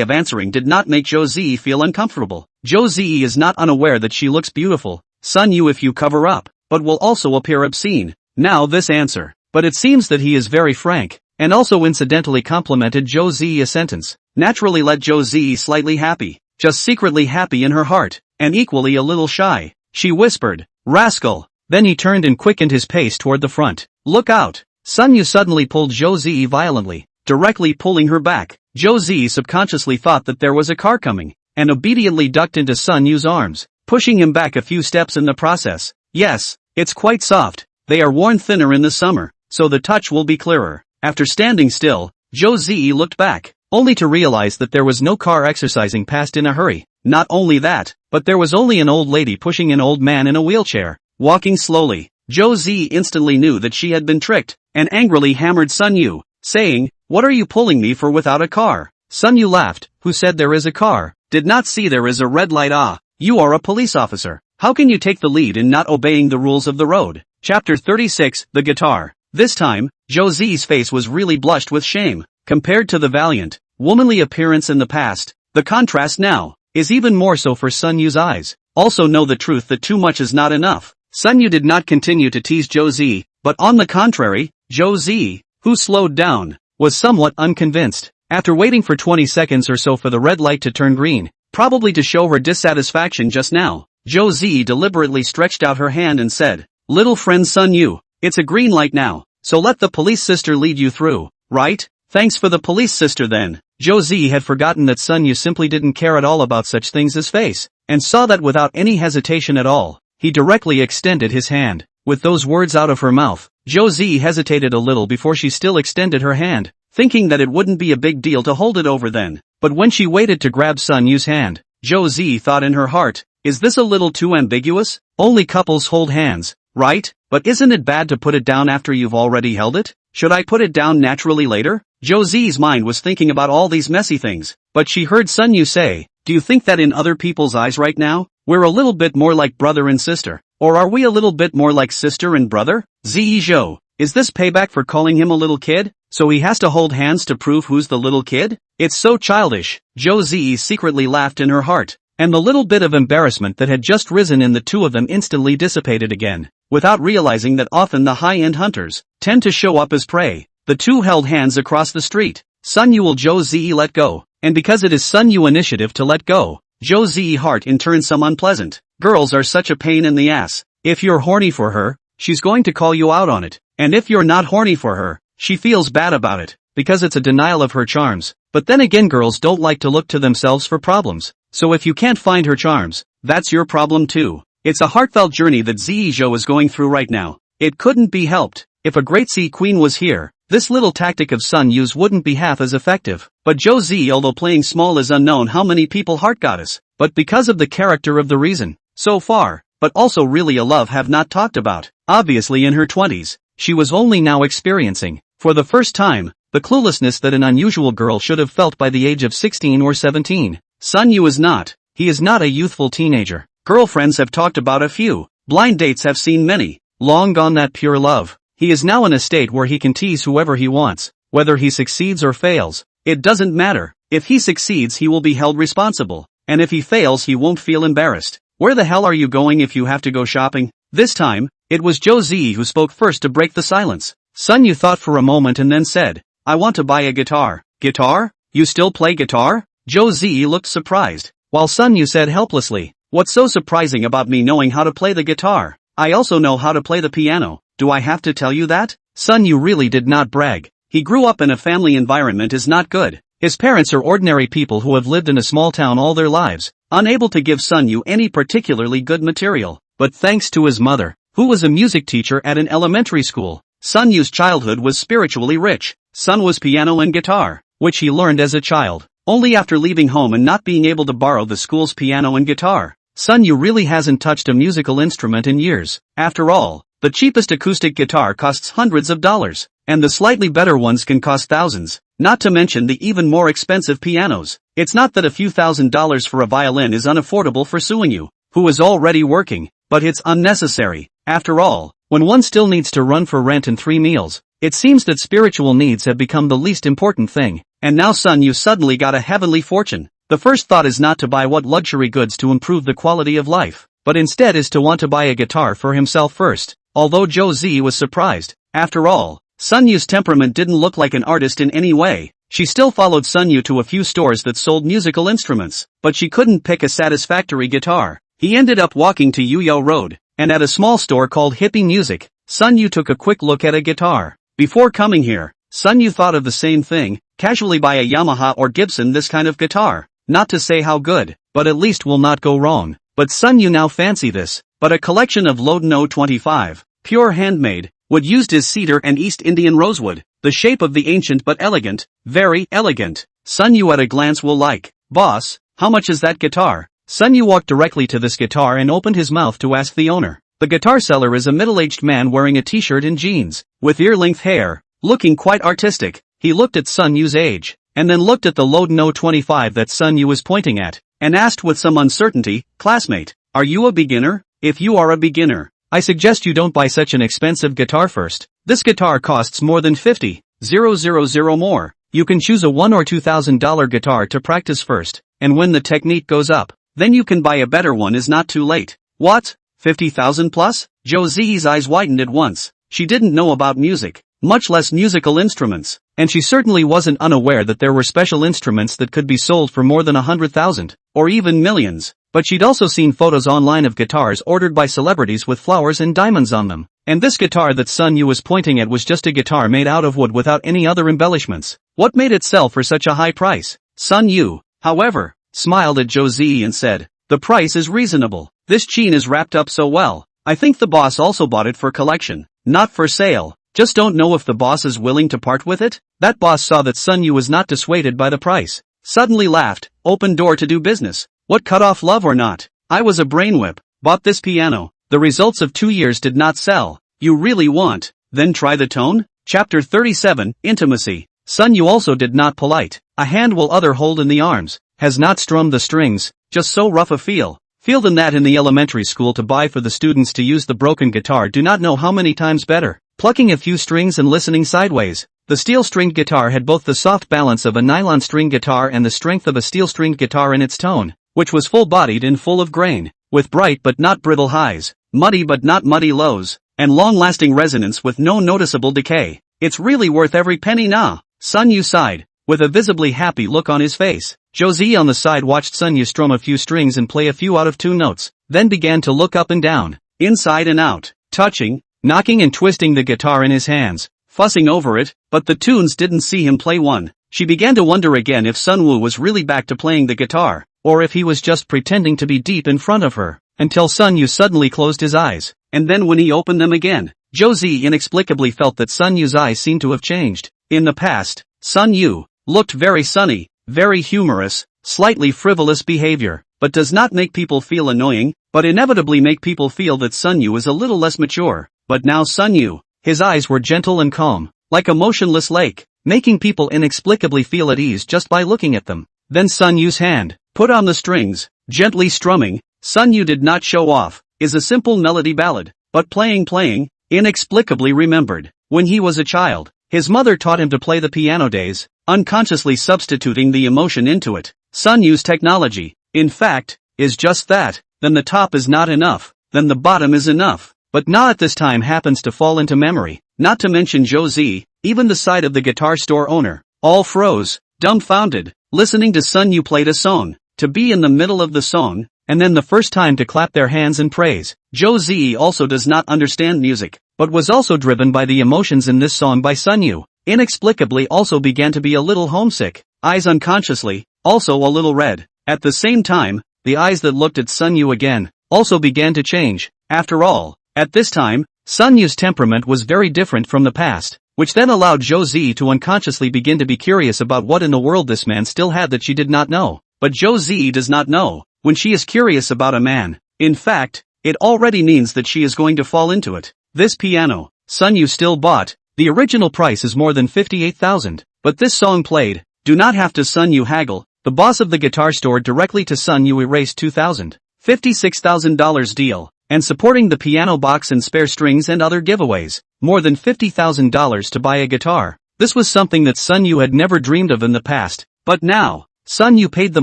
of answering did not make Zhou Ziyi feel uncomfortable. Zhou Ziyi is not unaware that she looks beautiful. Sun Yu if you cover up, but will also appear obscene. Now this answer. But it seems that he is very frank, and also incidentally complimented Zhou Ziyi a sentence. Naturally let Zhou Ziyi slightly happy, just secretly happy in her heart, and equally a little shy. She whispered, rascal. Then he turned and quickened his pace toward the front. Look out. Sun Yu suddenly pulled Zhou Ziyi violently, directly pulling her back. Zhou Ziyi subconsciously thought that there was a car coming, and obediently ducked into Sun Yu's arms, pushing him back a few steps in the process. Yes, it's quite soft. They are worn thinner in the summer, so the touch will be clearer. After standing still, Zhou Ziyi looked back, only to realize that there was no car exercising past in a hurry. Not only that, but there was only an old lady pushing an old man in a wheelchair, walking slowly. Zhou Ziyi instantly knew that she had been tricked, and angrily hammered Sun Yu, saying, what are you pulling me for without a car? Sun Yu laughed. Who said there is a car? Did not see there is a red light. Ah, you are a police officer. How can you take the lead in not obeying the rules of the road? Chapter 36, The Guitar. This time, Zhou Ziyi's face was really blushed with shame. Compared to the valiant, womanly appearance in the past, the contrast now is even more so for Sun Yu's eyes. Also know the truth that too much is not enough. Sun Yu did not continue to tease Zhou Ziyi, but on the contrary, Zhou Ziyi, who slowed down, was somewhat unconvinced. After waiting for 20 seconds or so for the red light to turn green, probably to show her dissatisfaction just now, Zhou Ziyi deliberately stretched out her hand and said, little friend Sun Yu, it's a green light now, so let the police sister lead you through, right? Thanks for the police sister then. Zhou Ziyi had forgotten that Sun Yu simply didn't care at all about such things as face, and saw that without any hesitation at all, he directly extended his hand. With those words out of her mouth, Zhou Ziyi hesitated a little before she still extended her hand, thinking that it wouldn't be a big deal to hold it over then. But when she waited to grab Sun Yu's hand, Zhou Ziyi thought in her heart, is this a little too ambiguous? Only couples hold hands, right? But isn't it bad to put it down after you've already held it? Should I put it down naturally later? Zhou Ziyi's mind was thinking about all these messy things, but she heard Sun Yu say, do you think that in other people's eyes right now, we're a little bit more like brother and sister? Or are we a little bit more like sister and brother? Ziyi Zhou, is this payback for calling him a little kid? So he has to hold hands to prove who's the little kid? It's so childish. Zhou Ziyi secretly laughed in her heart, and the little bit of embarrassment that had just risen in the two of them instantly dissipated again, without realizing that often the high-end hunters tend to show up as prey. The two held hands across the street. Sun Yu will Zhou Ziyi let go, and because it is Sun Yu initiative to let go, Zhou Ziyi heart in turn some unpleasant. Girls are such a pain in the ass. If you're horny for her, she's going to call you out on it, and if you're not horny for her, she feels bad about it, because it's a denial of her charms. But then again, girls don't like to look to themselves for problems, so if you can't find her charms, that's your problem too. It's a heartfelt journey that Ziyi Zhou is going through right now. It couldn't be helped. If a great sea queen was here, this little tactic of Sun Yu's wouldn't be half as effective. But Josie, although playing small, is unknown how many people heart goddess, but because of the character of the reason, so far, but also really a love have not talked about. Obviously in her 20s, she was only now experiencing, for the first time, the cluelessness that an unusual girl should have felt by the age of 16 or 17. Sun Yu is not. He is not a youthful teenager. Girlfriends have talked about a few. Blind dates have seen many. Long gone that pure love. He is now in a state where he can tease whoever he wants. Whether he succeeds or fails, it doesn't matter. If he succeeds, he will be held responsible. And if he fails, he won't feel embarrassed. Where the hell are you going if you have to go shopping? This time, it was Josie who spoke first to break the silence. Sun Yu thought for a moment and then said, I want to buy a guitar. Guitar? You still play guitar? Josie looked surprised, while Sun Yu said helplessly, what's so surprising about me knowing how to play the guitar? I also know how to play the piano. Do I have to tell you that? Sun Yu really did not brag. He grew up in a family environment is not good. His parents are ordinary people who have lived in a small town all their lives, unable to give Sun Yu any particularly good material. But thanks to his mother, who was a music teacher at an elementary school, Sun Yu's childhood was spiritually rich. Sun was piano and guitar, which he learned as a child. Only after leaving home and not being able to borrow the school's piano and guitar, Sun Yu really hasn't touched a musical instrument in years. After all, the cheapest acoustic guitar costs hundreds of dollars, and the slightly better ones can cost thousands, not to mention the even more expensive pianos. It's not that a few $1,000s for a violin is unaffordable for Sun Yu, who is already working, but it's unnecessary. After all, when one still needs to run for rent and 3 meals, it seems that spiritual needs have become the least important thing. And now Sun Yu suddenly got a heavenly fortune. The first thought is not to buy what luxury goods to improve the quality of life, but instead is to want to buy a guitar for himself first. Although Josie was surprised. After all, Sun Yu's temperament didn't look like an artist in any way. She still followed Sun Yu to a few stores that sold musical instruments, but she couldn't pick a satisfactory guitar. He ended up walking to Yuyo Road, and at a small store called Hippie Music, Sun Yu took a quick look at a guitar. Before coming here, Sun Yu thought of the same thing, casually buy a Yamaha or Gibson this kind of guitar. Not to say how good, but at least will not go wrong. But Sun Yu now fancy this, but a collection of Lodno 25, pure handmade, wood used as cedar and East Indian rosewood, the shape of the ancient but elegant, very elegant. Sun Yu at a glance will like, boss, how much is that guitar? Sun Yu walked directly to this guitar and opened his mouth to ask the owner. The guitar seller is a middle-aged man wearing a t-shirt and jeans, with ear-length hair, looking quite artistic. He looked at Sun Yu's age, and then looked at the Lodno 25 that Sun Yu was pointing at, and asked with some uncertainty, classmate, are you a beginner? If you are a beginner, I suggest you don't buy such an expensive guitar first. This guitar costs more than 50,000 more. You can choose a $1,000 or $2,000 guitar to practice first, and when the technique goes up, then you can buy a better one. Is not too late. What? 50,000 plus? Josie's eyes widened at once. She didn't know about music, much less musical instruments, and she certainly wasn't unaware that there were special instruments that could be sold for more than 100,000, or even millions. But she'd also seen photos online of guitars ordered by celebrities with flowers and diamonds on them. And this guitar that Sun Yu was pointing at was just a guitar made out of wood without any other embellishments. What made it sell for such a high price? Sun Yu, however, smiled at Josie and said, the price is reasonable. This chain is wrapped up so well. I think the boss also bought it for collection, not for sale. Just don't know if the boss is willing to part with it. That boss saw that Sun Yu was not dissuaded by the price. Suddenly laughed, open door to do business. What, cut off love or not? I was a brainwhip, bought this piano. The results of 2 years did not sell. You really want? Then try the tone? Chapter 37, Intimacy. Sun Yu also did not polite. A hand will other hold in the arms. Has not strummed the strings, just so rough a feel. Feel than that in the elementary school to buy for the students to use the broken guitar. Do not know how many times better. Plucking a few strings and listening sideways. The steel-stringed guitar had both the soft balance of a nylon string guitar and the strength of a steel-stringed guitar in its tone, which was full-bodied and full of grain, with bright but not brittle highs, muddy but not muddy lows, and long-lasting resonance with no noticeable decay. It's really worth every penny nah. Sun Yu sighed, with a visibly happy look on his face. Josie on the side watched Sun Yu strum a few strings and play a few out-of-tune notes, then began to look up and down, inside and out, touching, knocking and twisting the guitar in his hands, fussing over it, but the tunes didn't see him play one. She began to wonder again if Sun Wu was really back to playing the guitar, or if he was just pretending to be deep in front of her, until Sun Yu suddenly closed his eyes, and then when he opened them again, Josie inexplicably felt that Sun Yu's eyes seemed to have changed. In the past, Sun Yu looked very sunny, very humorous, slightly frivolous behavior, but does not make people feel annoying, but inevitably make people feel that Sun Yu is a little less mature. But now Sun Yu, his eyes were gentle and calm, like a motionless lake, making people inexplicably feel at ease just by looking at them. Then Sun Yu's hand, put on the strings, gently strumming, Sun Yu did not show off, is a simple melody ballad, but playing, inexplicably remembered. When he was a child, his mother taught him to play the piano days, unconsciously substituting the emotion into it. Sun Yu's technology, in fact, is just that. Then the top is not enough, then the bottom is enough. But Na at this time happens to fall into memory, not to mention Josie, even the side of the guitar store owner, all froze, dumbfounded, listening to Sun Yu played a song, to be in the middle of the song, and then the first time to clap their hands in praise. Josie also does not understand music, but was also driven by the emotions in this song by Sun Yu, inexplicably also began to be a little homesick, eyes unconsciously, also a little red. At the same time, the eyes that looked at Sun Yu again, also began to change. After all, at this time, Sun Yu's temperament was very different from the past, which then allowed Josie to unconsciously begin to be curious about what in the world this man still had that she did not know. But Josie does not know, when she is curious about a man, in fact, it already means that she is going to fall into it. This piano, Sun Yu still bought, the original price is more than 58,000, but this song played, do not have to Sun Yu haggle, the boss of the guitar store directly to Sun Yu erased $2,000, $56,000 deal, and supporting the piano box and spare strings and other giveaways, more than $50,000 to buy a guitar. This was something that Sun Yu had never dreamed of in the past, but now, Sun Yu paid the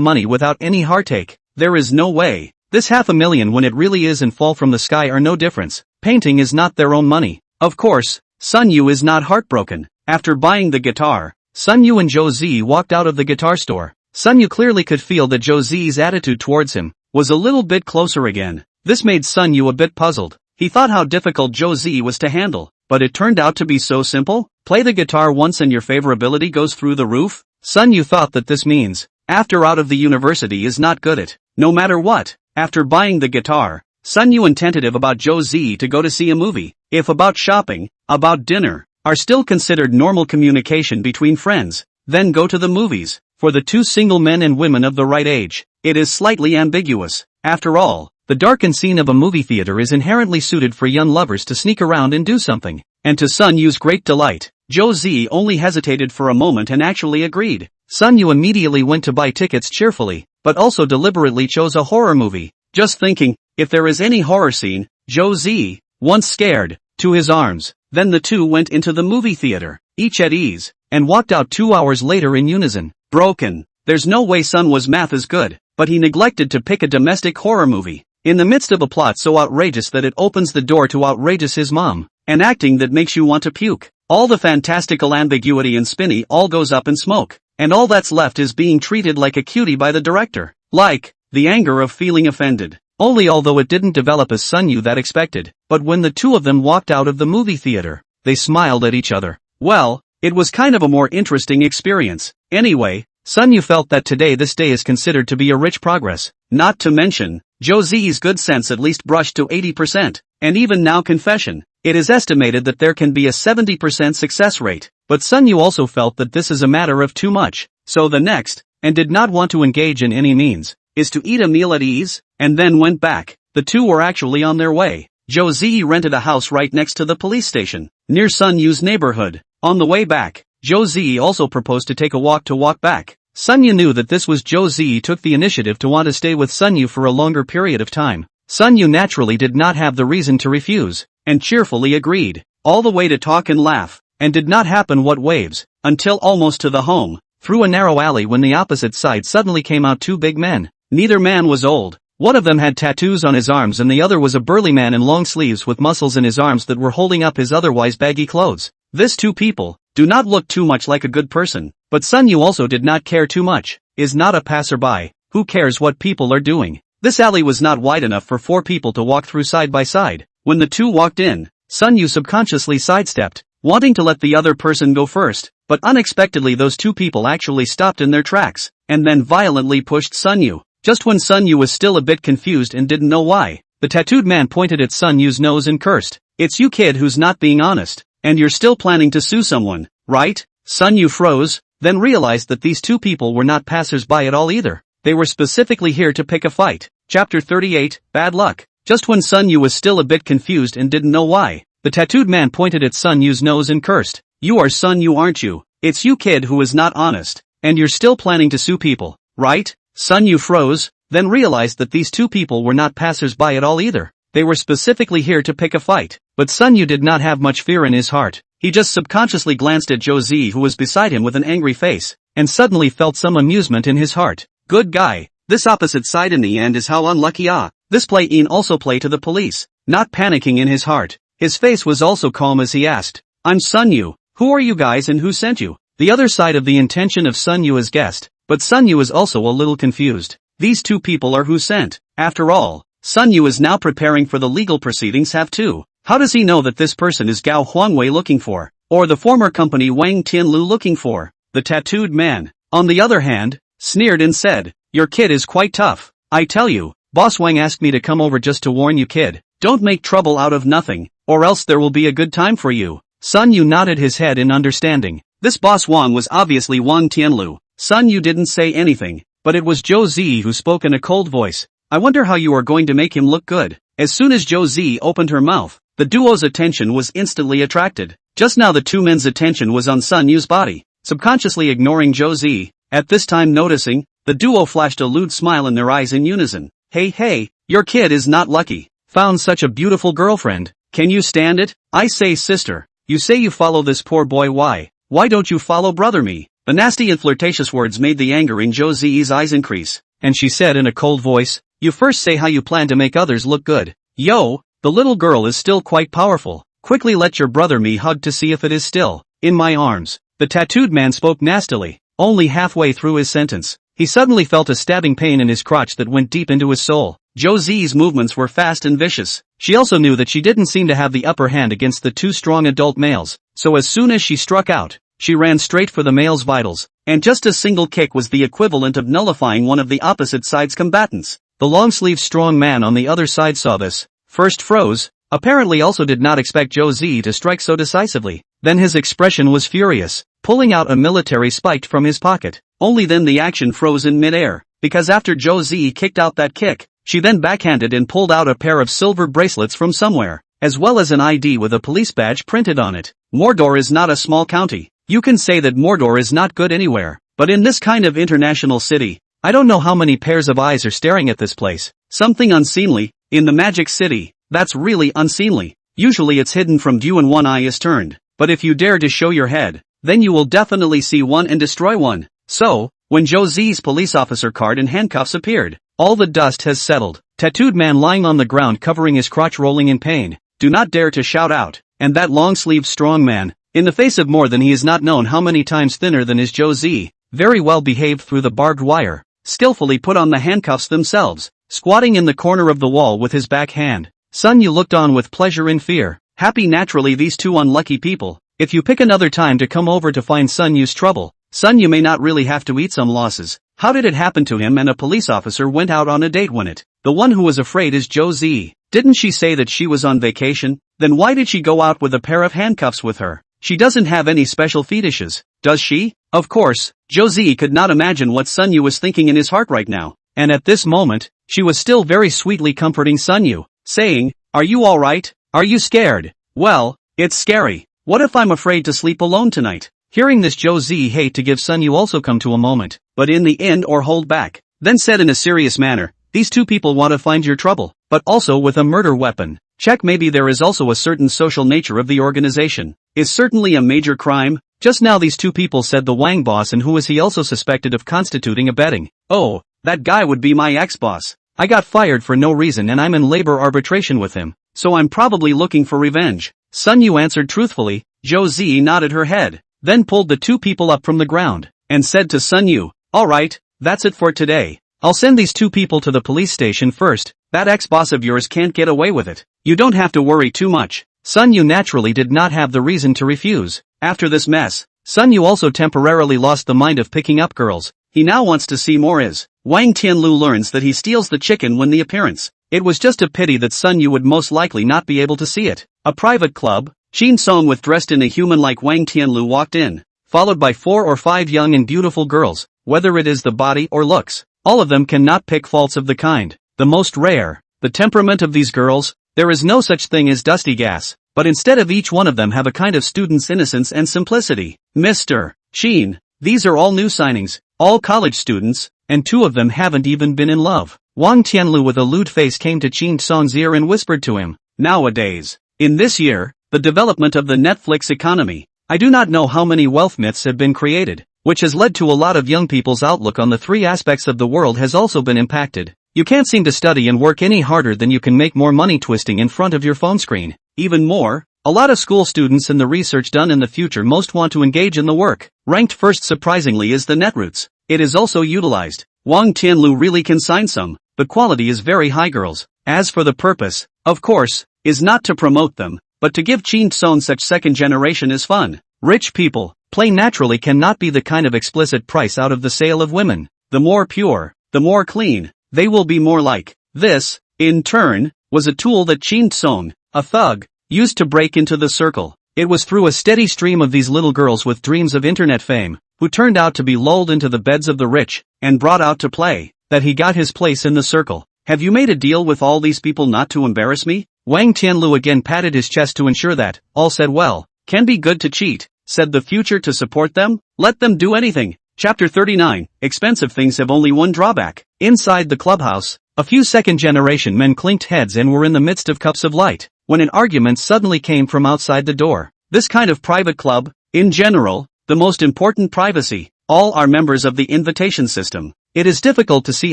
money without any heartache. There is no way. This $500,000 when it really is and fall from the sky are no difference. Painting is not their own money. Of course, Sun Yu is not heartbroken. After buying the guitar, Sun Yu and Josie walked out of the guitar store. Sun Yu clearly could feel that Josie's attitude towards him was a little bit closer again. This made Sun Yu a bit puzzled. He thought how difficult Josie was to handle, but it turned out to be so simple. Play the guitar once and your favorability goes through the roof? Sun Yu thought that this means, after out of the university is not good at, no matter what. After buying the guitar, Sun Yu and tentative about Josie to go to see a movie, if about shopping, about dinner, are still considered normal communication between friends, then go to the movies. For the two single men and women of the right age, it is slightly ambiguous. After all, the darkened scene of a movie theater is inherently suited for young lovers to sneak around and do something. And to Sun Yu's great delight, Josie only hesitated for a moment and actually agreed. Sun Yu immediately went to buy tickets cheerfully, but also deliberately chose a horror movie, just thinking, if there is any horror scene, Josie, once scared, to his arms. Then the two went into the movie theater, each at ease, and walked out 2 hours later in unison. Broken. There's no way Sun was math is good, but he neglected to pick a domestic horror movie. In the midst of a plot so outrageous that it opens the door to outrageous his mom, and acting that makes you want to puke. All the fantastical ambiguity and spinny all goes up in smoke, and all that's left is being treated like a cutie by the director. Like, the anger of feeling offended. Only although it didn't develop as Sun Yu that expected, but when the two of them walked out of the movie theater, they smiled at each other. Well, it was kind of a more interesting experience. Anyway, Sun Yu felt that today this day is considered to be a rich progress. Not to mention, Josie's good sense at least brushed to 80%, and even now confession. It is estimated that there can be a 70% success rate, but Sun Yu also felt that this is a matter of too much. So the next, and did not want to engage in any means, is to eat a meal at ease, and then went back. The two were actually on their way. Josie rented a house right next to the police station, near Sun Yu's neighborhood. On the way back, Josie also proposed to take a walk back. Sun Yu knew that this was Josie took the initiative to want to stay with Sun Yu for a longer period of time. Sun Yu naturally did not have the reason to refuse, and cheerfully agreed, all the way to talk and laugh, and did not happen what waves, until almost to the home, through a narrow alley when the opposite side suddenly came out two big men. Neither man was old. One of them had tattoos on his arms and the other was a burly man in long sleeves with muscles in his arms that were holding up his otherwise baggy clothes. These two people do not look too much like a good person, but Sun Yu also did not care too much, is not a passerby, who cares what people are doing. This alley was not wide enough for 4 people to walk through side by side. When the two walked in, Sun Yu subconsciously sidestepped, wanting to let the other person go first, but unexpectedly those 2 people actually stopped in their tracks, and then violently pushed Sun Yu. Just when Sun Yu was still a bit confused and didn't know why, The tattooed man pointed at Sun Yu's nose and cursed. It's you kid who's not being honest. And you're still planning to sue someone, right? Sun Yu froze, then realized that these two people were not passers-by at all either. They were specifically here to pick a fight. Chapter 38, Bad Luck. Just when Sun Yu was still a bit confused and didn't know why, the tattooed man pointed at Sun Yu's nose and cursed. You are Sun Yu, aren't you? It's you kid who is not honest. And you're still planning to sue people, right? Sun Yu froze, then realized that these two people were not passers-by at all either. They were specifically here to pick a fight. But Sun Yu did not have much fear in his heart. He just subconsciously glanced at Zhou Zi, who was beside him with an angry face, and suddenly felt some amusement in his heart. Good guy. This opposite side in the end is how unlucky This play-in also play to the police. Not panicking in his heart. His face was also calm as he asked. I'm Sun Yu. Who are you guys and who sent you? The other side of the intention of Sun Yu as guest. But Sun Yu is also a little confused. These two people are who sent. After all, Sun Yu is now preparing for the legal proceedings have too. How does he know that this person is Gao Huangwei looking for? Or the former company Wang Tianlu looking for? The tattooed man, on the other hand, sneered and said, your kid is quite tough. I tell you, Boss Wang asked me to come over just to warn you kid. Don't make trouble out of nothing, or else there will be a good time for you. Sun Yu nodded his head in understanding. This Boss Wang was obviously Wang Tianlu. Sun Yu didn't say anything, but it was Zhou Zi who spoke in a cold voice. I wonder how you are going to make him look good. As soon as Zhou Zi opened her mouth, the duo's attention was instantly attracted. Just now the two men's attention was on Sun Yu's body, subconsciously ignoring Zhou Zi. At this time noticing, the duo flashed a lewd smile in their eyes in unison. Hey, your kid is not lucky. Found such a beautiful girlfriend. Can you stand it? I say sister, you say you follow this poor boy, why? Why don't you follow brother me? The nasty and flirtatious words made the anger in Zhou Zi's eyes increase, and she said in a cold voice, you first say how you plan to make others look good. Yo, the little girl is still quite powerful. Quickly let your brother me hug to see if it is still in my arms. The tattooed man spoke nastily. Only halfway through his sentence, he suddenly felt a stabbing pain in his crotch that went deep into his soul. Zhou Zi's movements were fast and vicious. She also knew that she didn't seem to have the upper hand against the two strong adult males, so as soon as she struck out, she ran straight for the male's vitals, and just a single kick was the equivalent of nullifying one of the opposite side's combatants. The long-sleeved strong man on the other side saw this, first froze, apparently also did not expect Zhou Zi to strike so decisively. Then his expression was furious, pulling out a military spike from his pocket. Only then the action froze in mid-air, because after Zhou Zi kicked out that kick, she then backhanded and pulled out a pair of silver bracelets from somewhere, as well as an ID with a police badge printed on it. Mordor is not a small county. You can say that Mordor is not good anywhere, but in this kind of international city, I don't know how many pairs of eyes are staring at this place. Something unseemly, in the magic city, that's really unseemly. Usually it's hidden from view and one eye is turned, but if you dare to show your head, then you will definitely see one and destroy one. So, when Zhou Zi's police officer card and handcuffs appeared, all the dust has settled. Tattooed man lying on the ground covering his crotch rolling in pain. Do not dare to shout out. And that long-sleeved strong man, in the face of more than he is not known how many times thinner than his Zhou Zi, very well behaved through the barbed wire, skillfully put on the handcuffs themselves, squatting in the corner of the wall with his back hand. Sun Yu looked on with pleasure and fear, happy naturally these two unlucky people. If you pick another time to come over to find Sun Yu's trouble, Sun Yu may not really have to eat some losses. How did it happen to him and a police officer went out on a date when it? The one who was afraid is Zhou Zi. Didn't she say that she was on vacation? Then why did she go out with a pair of handcuffs with her? She doesn't have any special fetishes, does she? Of course, Zhou Zi could not imagine what Sun Yu was thinking in his heart right now. And at this moment, she was still very sweetly comforting Sun Yu, saying, are you alright? Are you scared? Well, it's scary. What if I'm afraid to sleep alone tonight? Hearing this, Zhou Zi hate to give Sun Yu also come to a moment, but in the end or hold back. Then said in a serious manner, these two people want to find your trouble, but also with a murder weapon. Check maybe there is also a certain social nature of the organization. Is certainly a major crime. Just now these two people said the Wang boss, and who is he also suspected of constituting a betting? Oh, that guy would be my ex-boss. I got fired for no reason and I'm in labor arbitration with him, so I'm probably looking for revenge. Sun Yu answered truthfully. Zhou Zi nodded her head, then pulled the two people up from the ground, and said to Sun Yu, alright, that's it for today. I'll send these two people to the police station first. That ex-boss of yours can't get away with it. You don't have to worry too much. Sun Yu naturally did not have the reason to refuse. After this mess, Sun Yu also temporarily lost the mind of picking up girls. He now wants to see more. As Wang Tianlu learns that he steals the chicken when the appearance It was just a pity that Sun Yu would most likely not be able to see it. A private club, Shin Song with dressed in a human like Wang Tianlu walked in, followed by 4 or 5 young and beautiful girls. Whether it is the body or looks, all of them cannot pick faults of the kind. The most rare, the temperament of these girls, there is no such thing as dusty gas, but instead of each one of them have a kind of student's innocence and simplicity. Mr. Sheen, these are all new signings, all college students, and 2 of them haven't even been in love. Wang Tianlu with a lewd face came to Shin Song's ear and whispered to him, nowadays, in this year, the development of the Netflix economy, I do not know how many wealth myths have been created, which has led to a lot of young people's outlook on the 3 aspects of the world has also been impacted. You can't seem to study and work any harder than you can make more money twisting in front of your phone screen. Even more, a lot of school students and the research done in the future most want to engage in the work. Ranked first surprisingly is the netroots. It is also utilized. Wang Tianlu really can sign some. The quality is very high girls. As for the purpose, of course, is not to promote them, but to give Shin Song such second generation is fun. Rich people, plain naturally cannot be the kind of explicit price out of the sale of women. The more pure, the more clean, they will be more like. This, in turn, was a tool that Shin Song, a thug, used to break into the circle. It was through a steady stream of these little girls with dreams of internet fame, who turned out to be lulled into the beds of the rich, and brought out to play, that he got his place in the circle. Have you made a deal with all these people not to embarrass me? Wang Tianlu again patted his chest to ensure that, all said well. Can be good to cheat, said the future to support them? Let them do anything. Chapter 39, expensive things have only one drawback. Inside the clubhouse, a few second-generation men clinked heads and were in the midst of cups of light, when an argument suddenly came from outside the door. This kind of private club, in general, the most important privacy, all are members of the invitation system. It is difficult to see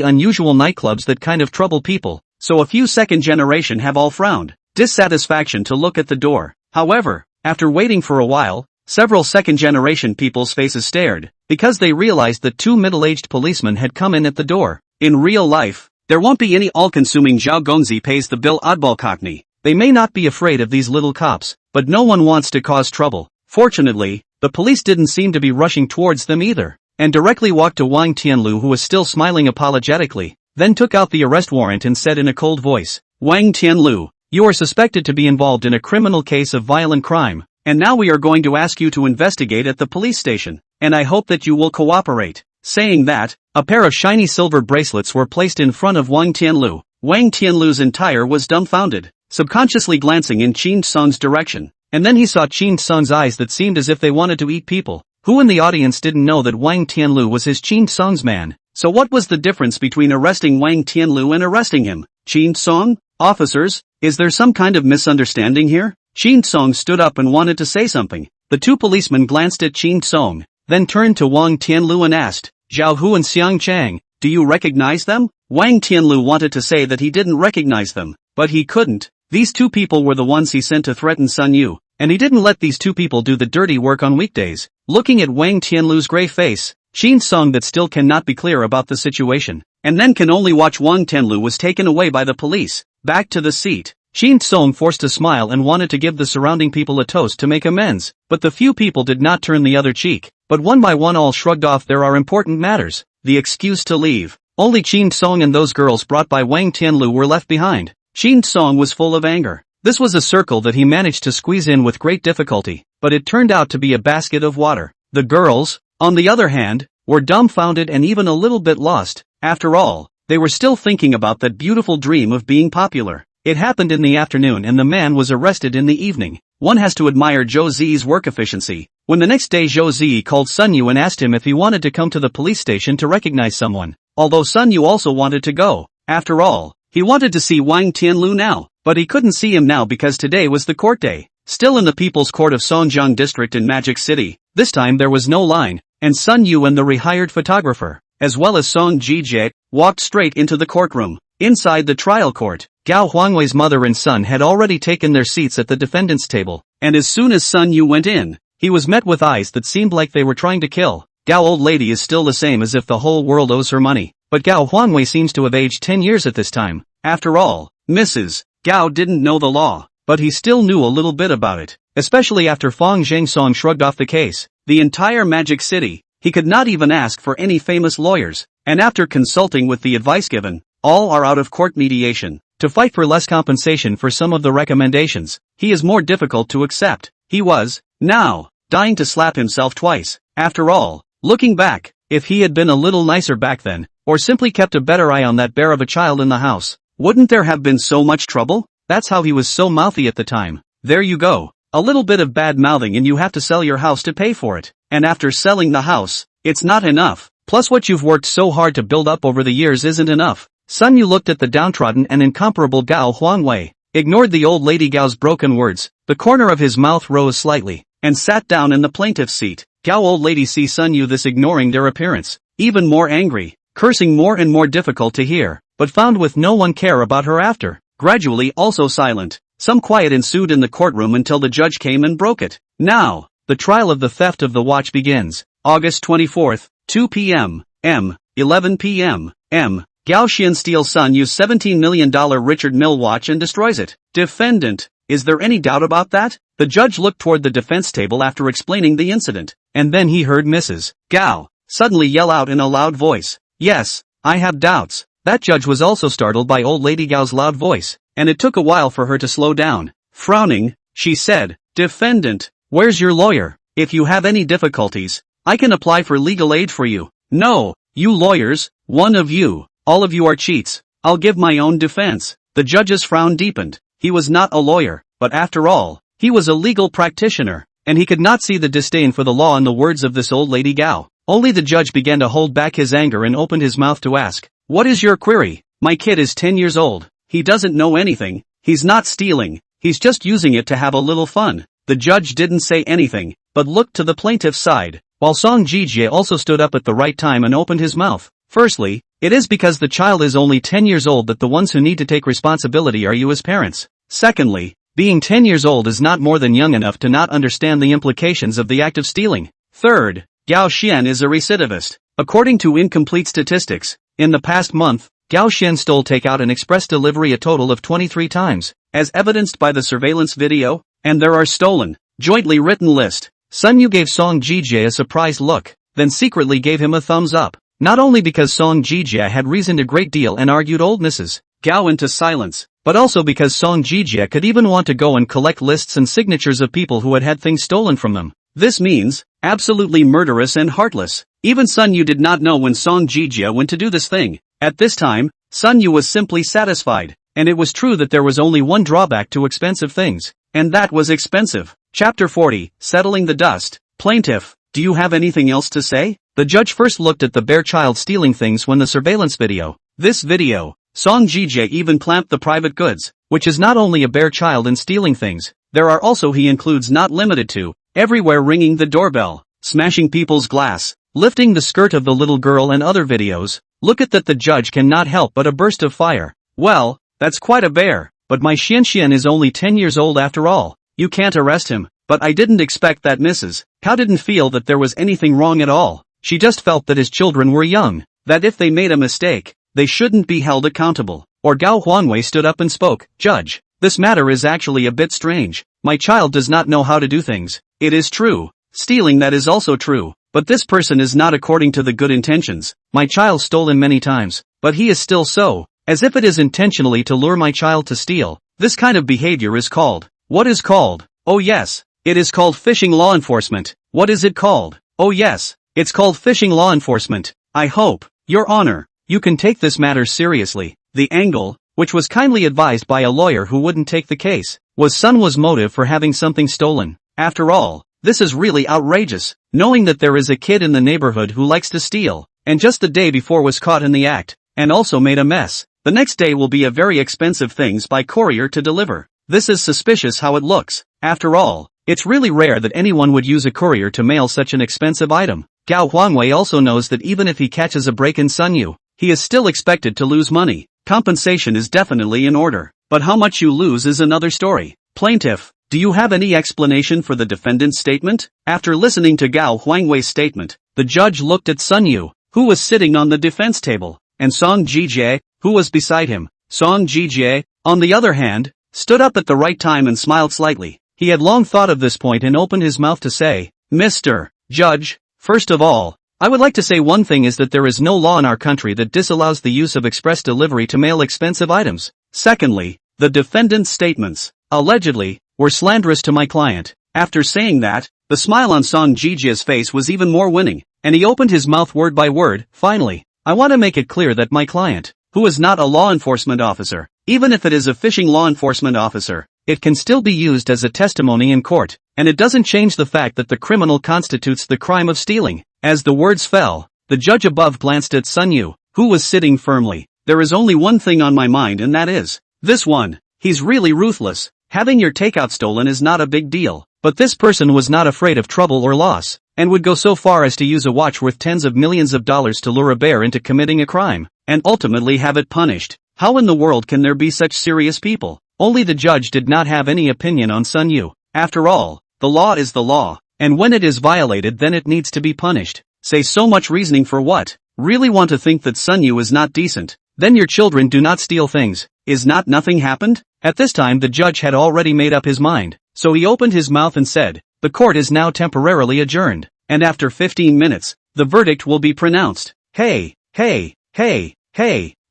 unusual nightclubs that kind of trouble people, so a few second-generation have all frowned dissatisfaction to look at the door. However, after waiting for a while, several second-generation people's faces stared, because they realized that 2 middle-aged policemen had come in at the door. In real life, there won't be any all-consuming Zhao Gongzi pays the bill oddball cockney. They may not be afraid of these little cops, but no one wants to cause trouble. Fortunately, the police didn't seem to be rushing towards them either, and directly walked to Wang Tianlu who was still smiling apologetically, then took out the arrest warrant and said in a cold voice, Wang Tianlu, you are suspected to be involved in a criminal case of violent crime, and now we are going to ask you to investigate at the police station, and I hope that you will cooperate. Saying that, a pair of shiny silver bracelets were placed in front of Wang Tianlu. Wang Tianlu's entire was dumbfounded, subconsciously glancing in Shin Song's direction, and then he saw Shin Song's eyes that seemed as if they wanted to eat people. Who in the audience didn't know that Wang Tianlu was his Shin Song's man? So what was the difference between arresting Wang Tianlu and arresting him? Shin Song? Officers, is there some kind of misunderstanding here? Shin Song stood up and wanted to say something. The 2 policemen glanced at Shin Song, then turned to Wang Tianlu and asked, Zhao Hu and Xiang Chang, do you recognize them? Wang Tianlu wanted to say that he didn't recognize them, but he couldn't. These 2 people were the ones he sent to threaten Sun Yu, and he didn't let these 2 people do the dirty work on weekdays. Looking at Wang Tianlu's gray face, Shin Song that still cannot be clear about the situation, and then can only watch Wang Tianlu was taken away by the police. Back to the seat. Shin Song forced a smile and wanted to give the surrounding people a toast to make amends, but the few people did not turn the other cheek, but one by one all shrugged off there are important matters. The excuse to leave. Only Shin Song and those girls brought by Wang Tianlu were left behind. Shin Song was full of anger. This was a circle that he managed to squeeze in with great difficulty, but it turned out to be a basket of water. The girls, on the other hand, were dumbfounded and even a little bit lost. After all, they were still thinking about that beautiful dream of being popular. It happened in the afternoon and the man was arrested in the evening. One has to admire Zhou Ziyi's work efficiency. When the next day Zhou Ziyi called Sun Yu and asked him if he wanted to come to the police station to recognize someone, although Sun Yu also wanted to go. After all, he wanted to see Wang Tianlu now, but he couldn't see him now because today was the court day. Still in the People's Court of Songjiang District in Magic City, this time there was no line, and Sun Yu and the rehired photographer, as well as Song Jijie, walked straight into the courtroom. Inside the trial court, Gao Huangwei's mother and son had already taken their seats at the defendant's table, and as soon as Sun Yu went in, he was met with eyes that seemed like they were trying to kill. Gao old lady is still the same as if the whole world owes her money, but Gao Huangwei seems to have aged 10 years at this time. After all, Mrs. Gao didn't know the law, but he still knew a little bit about it, especially after Fang Zhengsong shrugged off the case. The entire Magic City, he could not even ask for any famous lawyers, and after consulting with the advice given, all are out of court mediation. to fight for less compensation for some of the recommendations. He is more difficult to accept. He was, now, dying to slap himself twice. After all, looking back, if he had been a little nicer back then, or simply kept a better eye on that bear of a child in the house, wouldn't there have been so much trouble? That's how he was so mouthy at the time. There you go. A little bit of bad mouthing and you have to sell your house to pay for it. And after selling the house, it's not enough. Plus what you've worked so hard to build up over the years isn't enough. Sun Yu looked at the downtrodden and incomparable Gao Huangwei, ignored the old lady Gao's broken words, the corner of his mouth rose slightly, and sat down in the plaintiff's seat. Gao old lady see Sun Yu this ignoring their appearance, even more angry, cursing more and more difficult to hear, but found with no one care about her after. Gradually also silent. Some quiet ensued in the courtroom until the judge came and broke it. Now, the trial of the theft of the watch begins. August 24th, 2 p.m. M. 11 p.m. M. Gao Xian steals Sun Yu's $17 million Richard Mille watch and destroys it. Defendant, is there any doubt about that? The judge looked toward the defense table after explaining the incident, and then he heard Mrs. Gao suddenly yell out in a loud voice, "Yes, I have doubts." That judge was also startled by old lady Gao's loud voice, and it took a while for her to slow down. Frowning, she said, "Defendant, where's your lawyer? If you have any difficulties, I can apply for legal aid for you." "No, you lawyers, one of you, all of you are cheats. I'll give my own defense." The judge's frown deepened. He was not a lawyer, but after all, he was a legal practitioner, and he could not see the disdain for the law in the words of this old lady Gao. Only the judge began to hold back his anger and opened his mouth to ask, "What is your query?" "My kid is 10 years old. He doesn't know anything. He's not stealing. He's just using it to have a little fun." The judge didn't say anything, but looked to the plaintiff's side, while Song Jijie also stood up at the right time and opened his mouth. "Firstly, it is because the child is only 10 years old that the ones who need to take responsibility are you as parents. Secondly, being 10 years old is not more than young enough to not understand the implications of the act of stealing. Third, Gao Xian is a recidivist. According to incomplete statistics, in the past month, Gao Xian stole takeout and express delivery a total of 23 times, as evidenced by the surveillance video, and there are stolen, jointly written list." Sun Yu gave Song Jijie a surprised look, then secretly gave him a thumbs up. Not only because Song Jijie had reasoned a great deal and argued old Mrs. Gao into silence, but also because Song Jijie could even want to go and collect lists and signatures of people who had had things stolen from them. This means, absolutely murderous and heartless. Even Sun Yu did not know when Song Jijie went to do this thing. At this time, Sun Yu was simply satisfied, and it was true that there was only one drawback to expensive things, and that was expensive. Chapter 40, Settling the Dust. Plaintiff, do you have anything else to say? The judge first looked at the bare child stealing things when the surveillance video. This video, Song Jijie even clamped the private goods, which is not only a bare child and stealing things, there are also he includes not limited to, everywhere ringing the doorbell, smashing people's glass, lifting the skirt of the little girl and other videos. Look at that, the judge cannot help but a burst of fire. Well, that's quite a bear, but my Xian is only 10 years old after all. You can't arrest him. But I didn't expect that Mrs. Gao didn't feel that there was anything wrong at all. She just felt that his children were young, that if they made a mistake, they shouldn't be held accountable. Or Gao Huanwei stood up and spoke, "Judge, this matter is actually a bit strange. My child does not know how to do things. It is true. Stealing, that is also true. But this person is not according to the good intentions. My child stole him many times, but he is still so, as if it is intentionally to lure my child to steal. This kind of behavior is called." "What is called?" "Oh yes. It is called phishing law enforcement." "What is it called?" "Oh yes, it's called phishing law enforcement. I hope, Your Honor, you can take this matter seriously." The angle, which was kindly advised by a lawyer who wouldn't take the case, was Sun Wu's motive for having something stolen. After all, this is really outrageous, knowing that there is a kid in the neighborhood who likes to steal, and just the day before was caught in the act, and also made a mess. The next day will be a very expensive things by courier to deliver. This is suspicious how it looks. After all, it's really rare that anyone would use a courier to mail such an expensive item. Gao Huanwei also knows that even if he catches a break in Sun Yu, he is still expected to lose money. Compensation is definitely in order, but how much you lose is another story. Plaintiff, do you have any explanation for the defendant's statement? After listening to Gao Huanwei's statement, the judge looked at Sun Yu, who was sitting on the defense table, and Song Jijie, who was beside him. Song Jijie, on the other hand, stood up at the right time and smiled slightly. He had long thought of this point and opened his mouth to say, "Mr. Judge, first of all, I would like to say one thing is that there is no law in our country that disallows the use of express delivery to mail expensive items. Secondly, the defendant's statements, allegedly, were slanderous to my client. After saying that, the smile on Song Jijia's face was even more winning, and he opened his mouth word by word. Finally, I want to make it clear that my client, who is not a law enforcement officer, even if it is a fishing law enforcement officer, it can still be used as a testimony in court, and it doesn't change the fact that the criminal constitutes the crime of stealing. As the words fell, the judge above glanced at Sun Yu, who was sitting firmly. There is only one thing on my mind, and that is this one. He's really ruthless. Having your takeout stolen is not a big deal, but this person was not afraid of trouble or loss, and would go so far as to use a watch worth tens of millions of dollars to lure a bear into committing a crime, and ultimately have it punished. How in the world can there be such serious people? Only the judge did not have any opinion on Sun Yu. After all, the law is the law, and when it is violated then it needs to be punished. Say so much reasoning for what? Really want to think that Sun Yu is not decent? Then your children do not steal things. Is not nothing happened? At this time the judge had already made up his mind, so he opened his mouth and said, the court is now temporarily adjourned, and after 15 minutes, the verdict will be pronounced. Hey,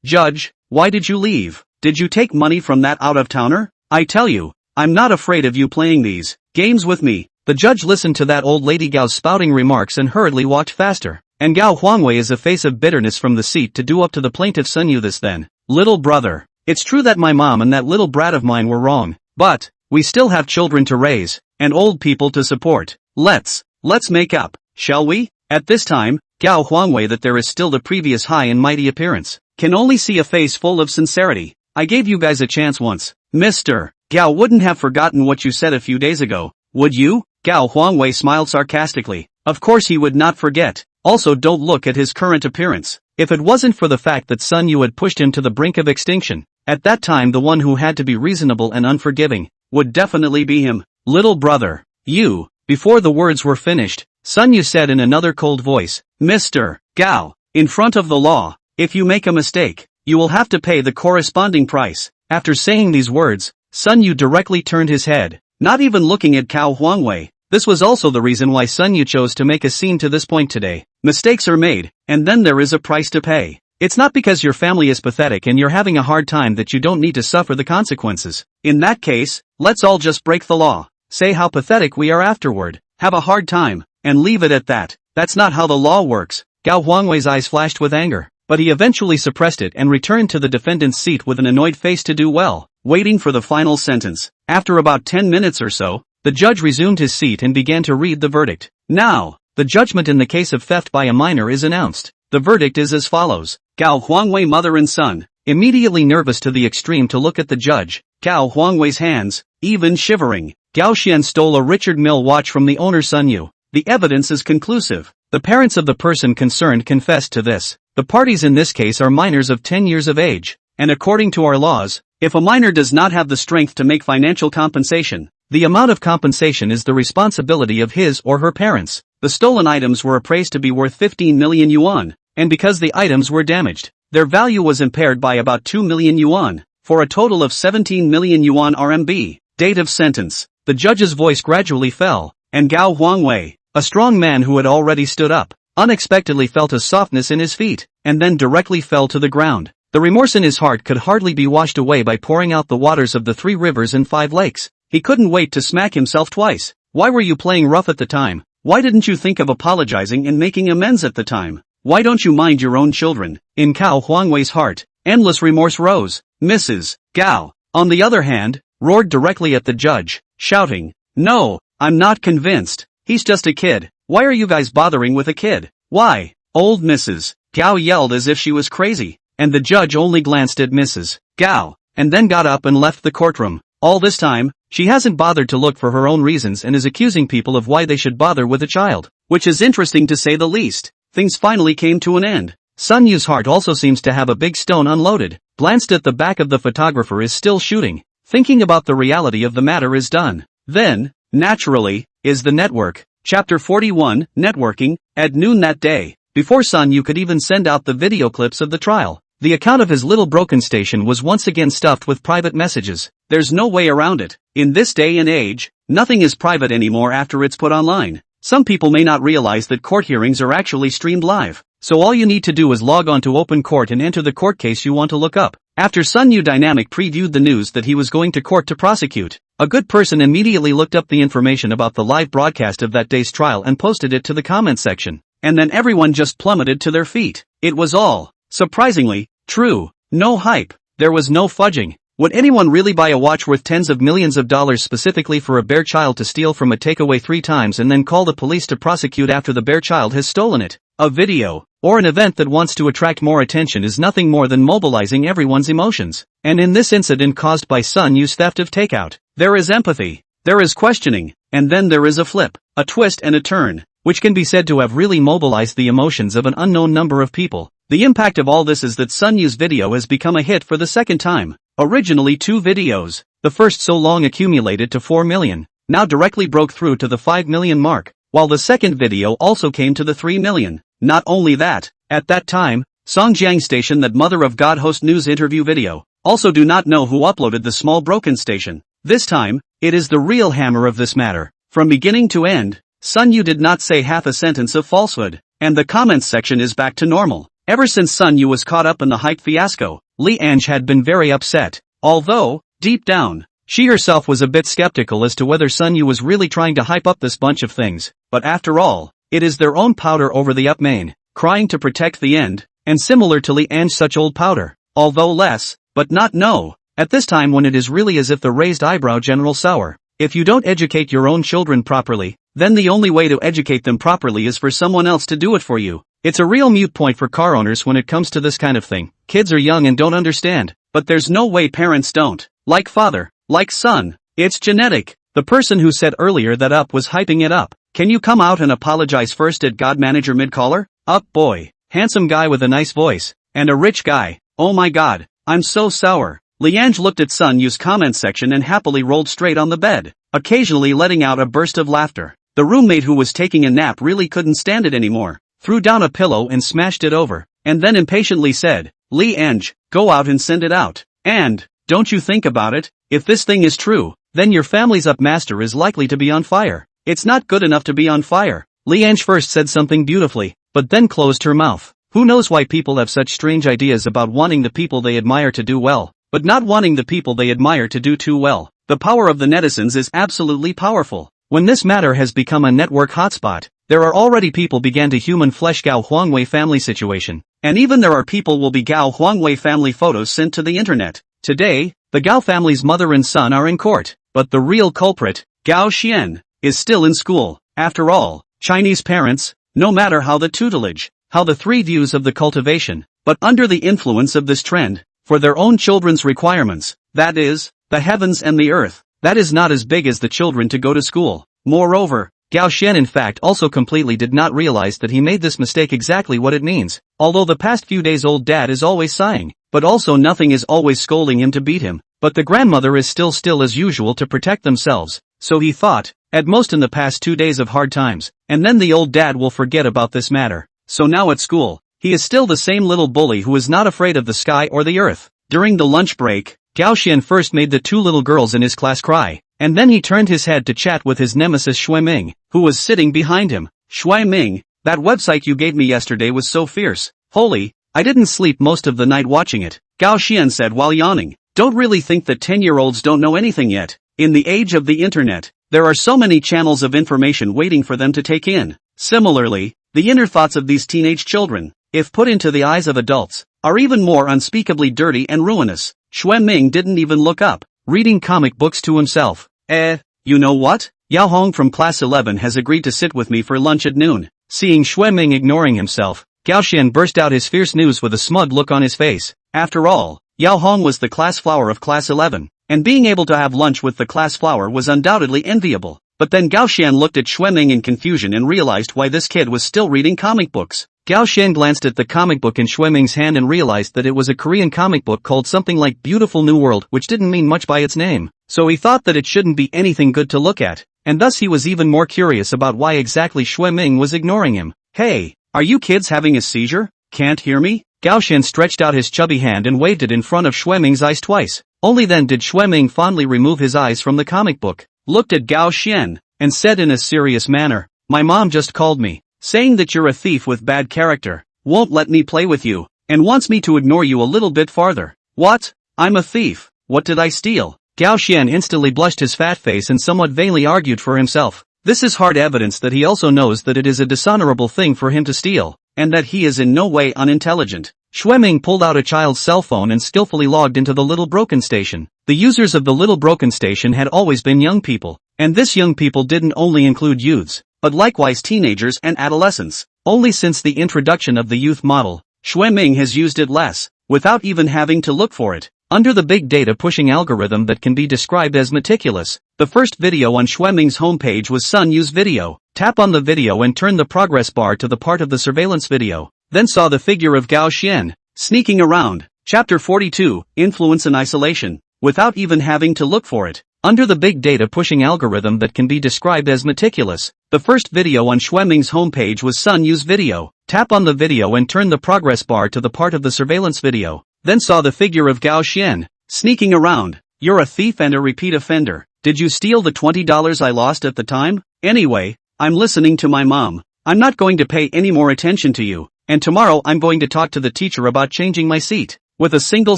judge, why did you leave? Did you take money from that out-of-towner? I tell you, I'm not afraid of you playing these games with me. The judge listened to that old lady Gao's spouting remarks and hurriedly walked faster, and Gao Huangwei is a face of bitterness from the seat to do up to the plaintiff Sun Yu this then. Little brother, it's true that my mom and that little brat of mine were wrong, but we still have children to raise, and old people to support. Let's make up, shall we? At this time, Gao Huangwei, that there is still the previous high and mighty appearance, can only see a face full of sincerity. I gave you guys a chance once. Mr. Gao wouldn't have forgotten what you said a few days ago, would you? Gao Huangwei smiled sarcastically. Of course he would not forget. Also don't look at his current appearance. If it wasn't for the fact that Sun Yu had pushed him to the brink of extinction, at that time the one who had to be reasonable and unforgiving would definitely be him. Little brother, you. Before the words were finished, Sun Yu said in another cold voice, Mr. Gao, in front of the law, if you make a mistake, you will have to pay the corresponding price. After saying these words, Sun Yu directly turned his head, not even looking at Gao Huangwei. This was also the reason why Sun Yu chose to make a scene to this point today. Mistakes are made, and then there is a price to pay. It's not because your family is pathetic and you're having a hard time that you don't need to suffer the consequences. In that case, let's all just break the law, say how pathetic we are afterward, have a hard time, and leave it at that. That's not how the law works. Gao Huangwei's eyes flashed with anger, but he eventually suppressed it and returned to the defendant's seat with an annoyed face to do well, waiting for the final sentence. After about 10 minutes or so, the judge resumed his seat and began to read the verdict. Now, the judgment in the case of theft by a minor is announced. The verdict is as follows. Gao Huangwei, mother and son, immediately nervous to the extreme to look at the judge. Gao Huangwei's hands, even shivering. Gao Xian stole a Richard Mille watch from the owner Sun Yu. The evidence is conclusive. The parents of the person concerned confessed to this. The parties in this case are minors of 10 years of age, and according to our laws, if a minor does not have the strength to make financial compensation, the amount of compensation is the responsibility of his or her parents. The stolen items were appraised to be worth 15 million yuan, and because the items were damaged, their value was impaired by about 2 million yuan, for a total of 17 million yuan RMB. Date of sentence. The judge's voice gradually fell, and Gao Huangwei, a strong man who had already stood up, unexpectedly felt a softness in his feet, and then directly fell to the ground. The remorse in his heart could hardly be washed away by pouring out the waters of the 3 rivers and 5 lakes. He couldn't wait to smack himself twice. Why were you playing rough at the time? Why didn't you think of apologizing and making amends at the time? Why don't you mind your own children? In Gao Huangwei's heart, endless remorse rose. Mrs. Gao, on the other hand, roared directly at the judge, shouting, No, I'm not convinced. He's just a kid. Why are you guys bothering with a kid? Why? Old Mrs. Gao yelled as if she was crazy, and the judge only glanced at Mrs. Gao, and then got up and left the courtroom. All this time, she hasn't bothered to look for her own reasons and is accusing people of why they should bother with a child, which is interesting to say the least. Things finally came to an end. Sun Yu's heart also seems to have a big stone unloaded. Glanced at the back of the photographer is still shooting. Thinking about the reality of the matter is done. Then, naturally, is the network. Chapter 41, Networking. At noon that day, before Sun Yu could even send out the video clips of the trial, the account of his little broken station was once again stuffed with private messages. There's no way around it. In this day and age, nothing is private anymore after it's put online. Some people may not realize that court hearings are actually streamed live, so all you need to do is log on to Open Court and enter the court case you want to look up. After Sun Yu Dynamic previewed the news that he was going to court to prosecute, a good person immediately looked up the information about the live broadcast of that day's trial and posted it to the comment section. And then everyone just plummeted to their feet. It was all, surprisingly, true. No hype. There was no fudging. Would anyone really buy a watch worth tens of millions of dollars specifically for a bare child to steal from a takeaway 3 times and then call the police to prosecute after the bare child has stolen it? A video, or an event that wants to attract more attention is nothing more than mobilizing everyone's emotions. And in this incident caused by Sun Yu's theft of takeout, there is empathy, there is questioning, and then there is a flip, a twist and a turn, which can be said to have really mobilized the emotions of an unknown number of people. The impact of all this is that Sun Yu's video has become a hit for the second time. Originally 2 videos, the first so long accumulated to 4 million, now directly broke through to the 5 million mark, while the second video also came to the 3 million. Not only that, at that time, Songjiang Station, that Mother of God host news interview video, also do not know who uploaded the small broken station. This time, it is the real hammer of this matter. From beginning to end, Sun Yu did not say half a sentence of falsehood, and the comments section is back to normal. Ever since Sun Yu was caught up in the hype fiasco, Li Ange had been very upset, although, deep down, she herself was a bit skeptical as to whether Sun Yu was really trying to hype up this bunch of things. But after all, it is their own powder over the up main, crying to protect the end, and similar to Li Ange, such old powder, although less, but not no, at this time when it is really as if the raised eyebrow General Sour. If you don't educate your own children properly, then the only way to educate them properly is for someone else to do it for you. It's a real mute point for car owners when it comes to this kind of thing. Kids are young and don't understand, but there's no way parents don't. Like father, like son, it's genetic. The person who said earlier that Up was hyping it up, can you come out and apologize first at God Manager mid-caller? Up boy, handsome guy with a nice voice, and a rich guy, oh my god, I'm so sour. Liange looked at Sun Yu's comment section and happily rolled straight on the bed, occasionally letting out a burst of laughter. The roommate who was taking a nap really couldn't stand it anymore, threw down a pillow and smashed it over, and then impatiently said, Liange, go out and send it out. And, don't you think about it, if this thing is true, then your family's up master is likely to be on fire. It's not good enough to be on fire. Liange first said something beautifully, but then closed her mouth. Who knows why people have such strange ideas about wanting the people they admire to do well, but not wanting the people they admire to do too well. The power of the netizens is absolutely powerful. When this matter has become a network hotspot, there are already people began to human flesh Gao Huangwei family situation, and even there are people will be Gao Huangwei family photos sent to the internet. Today, the Gao family's mother and son are in court, but the real culprit, Gao Xian, is still in school. After all, Chinese parents, no matter how the tutelage, how the 3 views of the cultivation, but under the influence of this trend, for their own children's requirements, that is, the heavens and the earth, that is not as big as the children to go to school. Moreover, Gao Xian in fact also completely did not realize that he made this mistake exactly what it means. Although the past few days old dad is always sighing, but also nothing is always scolding him to beat him, but the grandmother is still as usual to protect themselves, so he thought, at most in the past 2 days of hard times, and then the old dad will forget about this matter. So now at school, he is still the same little bully who is not afraid of the sky or the earth. During the lunch break, Gao Xian first made the 2 little girls in his class cry, and then he turned his head to chat with his nemesis Shui Ming, who was sitting behind him. Shui Ming, that website you gave me yesterday was so fierce. Holy, I didn't sleep most of the night watching it, Gao Xian said while yawning. Don't really think that 10-year-olds don't know anything yet. In the age of the internet, there are so many channels of information waiting for them to take in. Similarly, the inner thoughts of these teenage children, if put into the eyes of adults, are even more unspeakably dirty and ruinous. Shui Ming didn't even look up, reading comic books to himself. You know what? Yao Hong from class 11 has agreed to sit with me for lunch at noon. Seeing Shui Ming ignoring himself, Gao Xian burst out his fierce news with a smug look on his face. After all, Yao Hong was the class flower of class 11, and being able to have lunch with the class flower was undoubtedly enviable. But then Gao Xian looked at Shui Ming in confusion and realized why this kid was still reading comic books. Gao Xian glanced at the comic book in Shui Ming's hand and realized that it was a Korean comic book called something like Beautiful New World, which didn't mean much by its name. So he thought that it shouldn't be anything good to look at, and thus he was even more curious about why exactly Shui Ming was ignoring him. Hey, are you kids having a seizure? Can't hear me? Gao Xian stretched out his chubby hand and waved it in front of Shui Ming's eyes twice. Only then did Shui Ming fondly remove his eyes from the comic book, looked at Gao Xian, and said in a serious manner, my mom just called me, saying that you're a thief with bad character, won't let me play with you, and wants me to ignore you a little bit farther. What? I'm a thief. What did I steal? Gao Xian instantly blushed his fat face and somewhat vainly argued for himself. This is hard evidence that he also knows that it is a dishonorable thing for him to steal, and that he is in no way unintelligent. Xueming pulled out a child's cell phone and skillfully logged into the Little Broken Station. The users of the Little Broken Station had always been young people, and this young people didn't only include youths, but likewise teenagers and adolescents. Only since the introduction of the youth model, Xueming has used it less, without even having to look for it. Under the big data pushing algorithm that can be described as meticulous, the first video on Xueming's homepage was Sun Yu's video. Tap on the video and turn the progress bar to the part of the surveillance video. Then saw the figure of Gao Xian, sneaking around. Chapter 42, Influence and Isolation. Without even having to look for it. Under the big data pushing algorithm that can be described as meticulous, the first video on Xueming's homepage was Sun Yu's video. Tap on the video and turn the progress bar to the part of the surveillance video. Then saw the figure of Gao Xian, sneaking around. You're a thief and a repeat offender. Did you steal the $20 I lost at the time? Anyway, I'm listening to my mom. I'm not going to pay any more attention to you, and tomorrow I'm going to talk to the teacher about changing my seat. With a single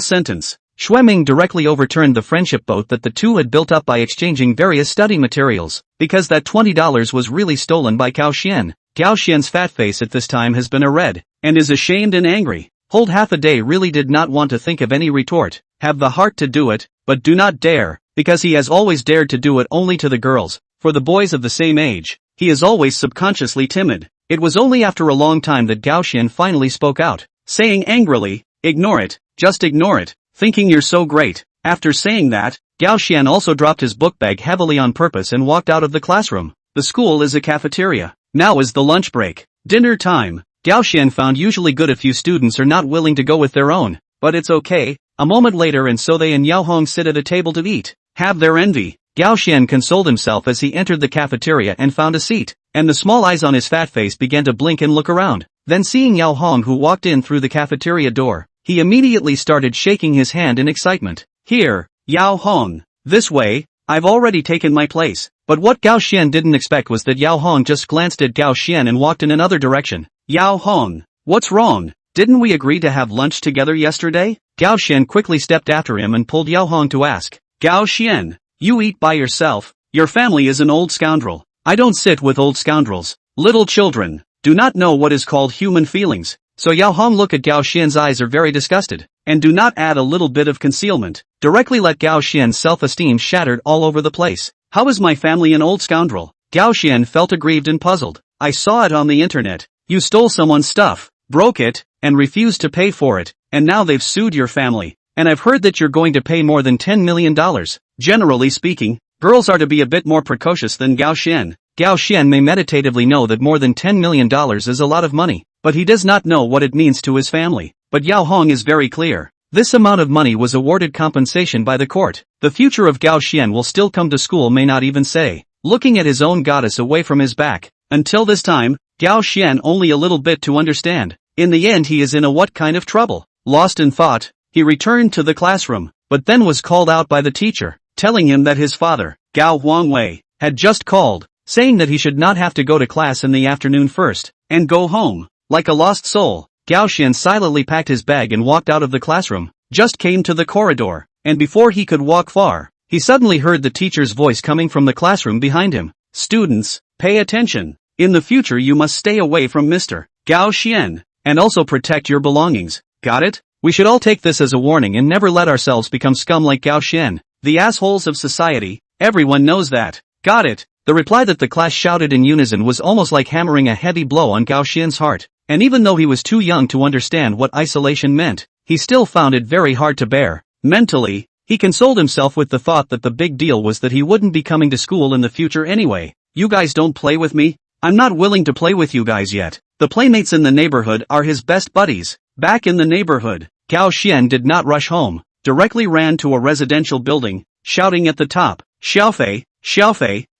sentence, Xueming directly overturned the friendship boat that the two had built up by exchanging various study materials, because that $20 was really stolen by Gao Xian. Gao Xian's fat face at this time has been a red, and is ashamed and angry. Hold half a day really did not want to think of any retort, have the heart to do it, but do not dare, because he has always dared to do it only to the girls. For the boys of the same age, he is always subconsciously timid. It was only after a long time that Gao Xian finally spoke out, saying angrily, ignore it, just ignore it, thinking you're so great. After saying that, Gao Xian also dropped his book bag heavily on purpose and walked out of the classroom. The school is a cafeteria. Now is the lunch break. Dinner time. Gao Xian found usually good a few students are not willing to go with their own, but it's okay. A moment later and so they and Yao Hong sit at a table to eat. Have their envy. Gao Xian consoled himself as he entered the cafeteria and found a seat, and the small eyes on his fat face began to blink and look around. Then seeing Yao Hong who walked in through the cafeteria door, he immediately started shaking his hand in excitement. Here, Yao Hong. This way, I've already taken my place. But what Gao Xian didn't expect was that Yao Hong just glanced at Gao Xian and walked in another direction. Yao Hong, what's wrong? Didn't we agree to have lunch together yesterday? Gao Xian quickly stepped after him and pulled Yao Hong to ask. Gao Xian, you eat by yourself. Your family is an old scoundrel. I don't sit with old scoundrels. Little children do not know what is called human feelings. So Yao Hong look at Gao Xian's eyes are very disgusted, and do not add a little bit of concealment. Directly let Gao Xian's self-esteem shattered all over the place. How is my family an old scoundrel? Gao Xian felt aggrieved and puzzled. I saw it on the internet. You stole someone's stuff, broke it, and refused to pay for it, and now they've sued your family. And I've heard that you're going to pay more than $10 million. Generally speaking, girls are to be a bit more precocious than Gao Xian. Gao Xian may meditatively know that more than $10 million is a lot of money, but he does not know what it means to his family. But Yao Hong is very clear. This amount of money was awarded compensation by the court. The future of Gao Xian will still come to school may not even say. Looking at his own goddess away from his back. Until this time, Gao Xian only a little bit to understand. In the end he is in a what kind of trouble? Lost in thought, he returned to the classroom, but then was called out by the teacher, telling him that his father, Gao Huangwei, had just called, saying that he should not have to go to class in the afternoon first, and go home. Like a lost soul, Gao Xian silently packed his bag and walked out of the classroom, just came to the corridor, and before he could walk far, he suddenly heard the teacher's voice coming from the classroom behind him. Students, pay attention. In the future you must stay away from Mr. Gao Xian, and also protect your belongings. Got it? We should all take this as a warning and never let ourselves become scum like Gao Xian, the assholes of society. Everyone knows that. Got it? The reply that the class shouted in unison was almost like hammering a heavy blow on Gao Xian's heart, and even though he was too young to understand what isolation meant, he still found it very hard to bear. Mentally, he consoled himself with the thought that the big deal was that he wouldn't be coming to school in the future anyway. You guys don't play with me? I'm not willing to play with you guys yet. The playmates in the neighborhood are his best buddies. Back in the neighborhood, Gao Xian did not rush home, directly ran to a residential building, shouting at the top, Xiaofei,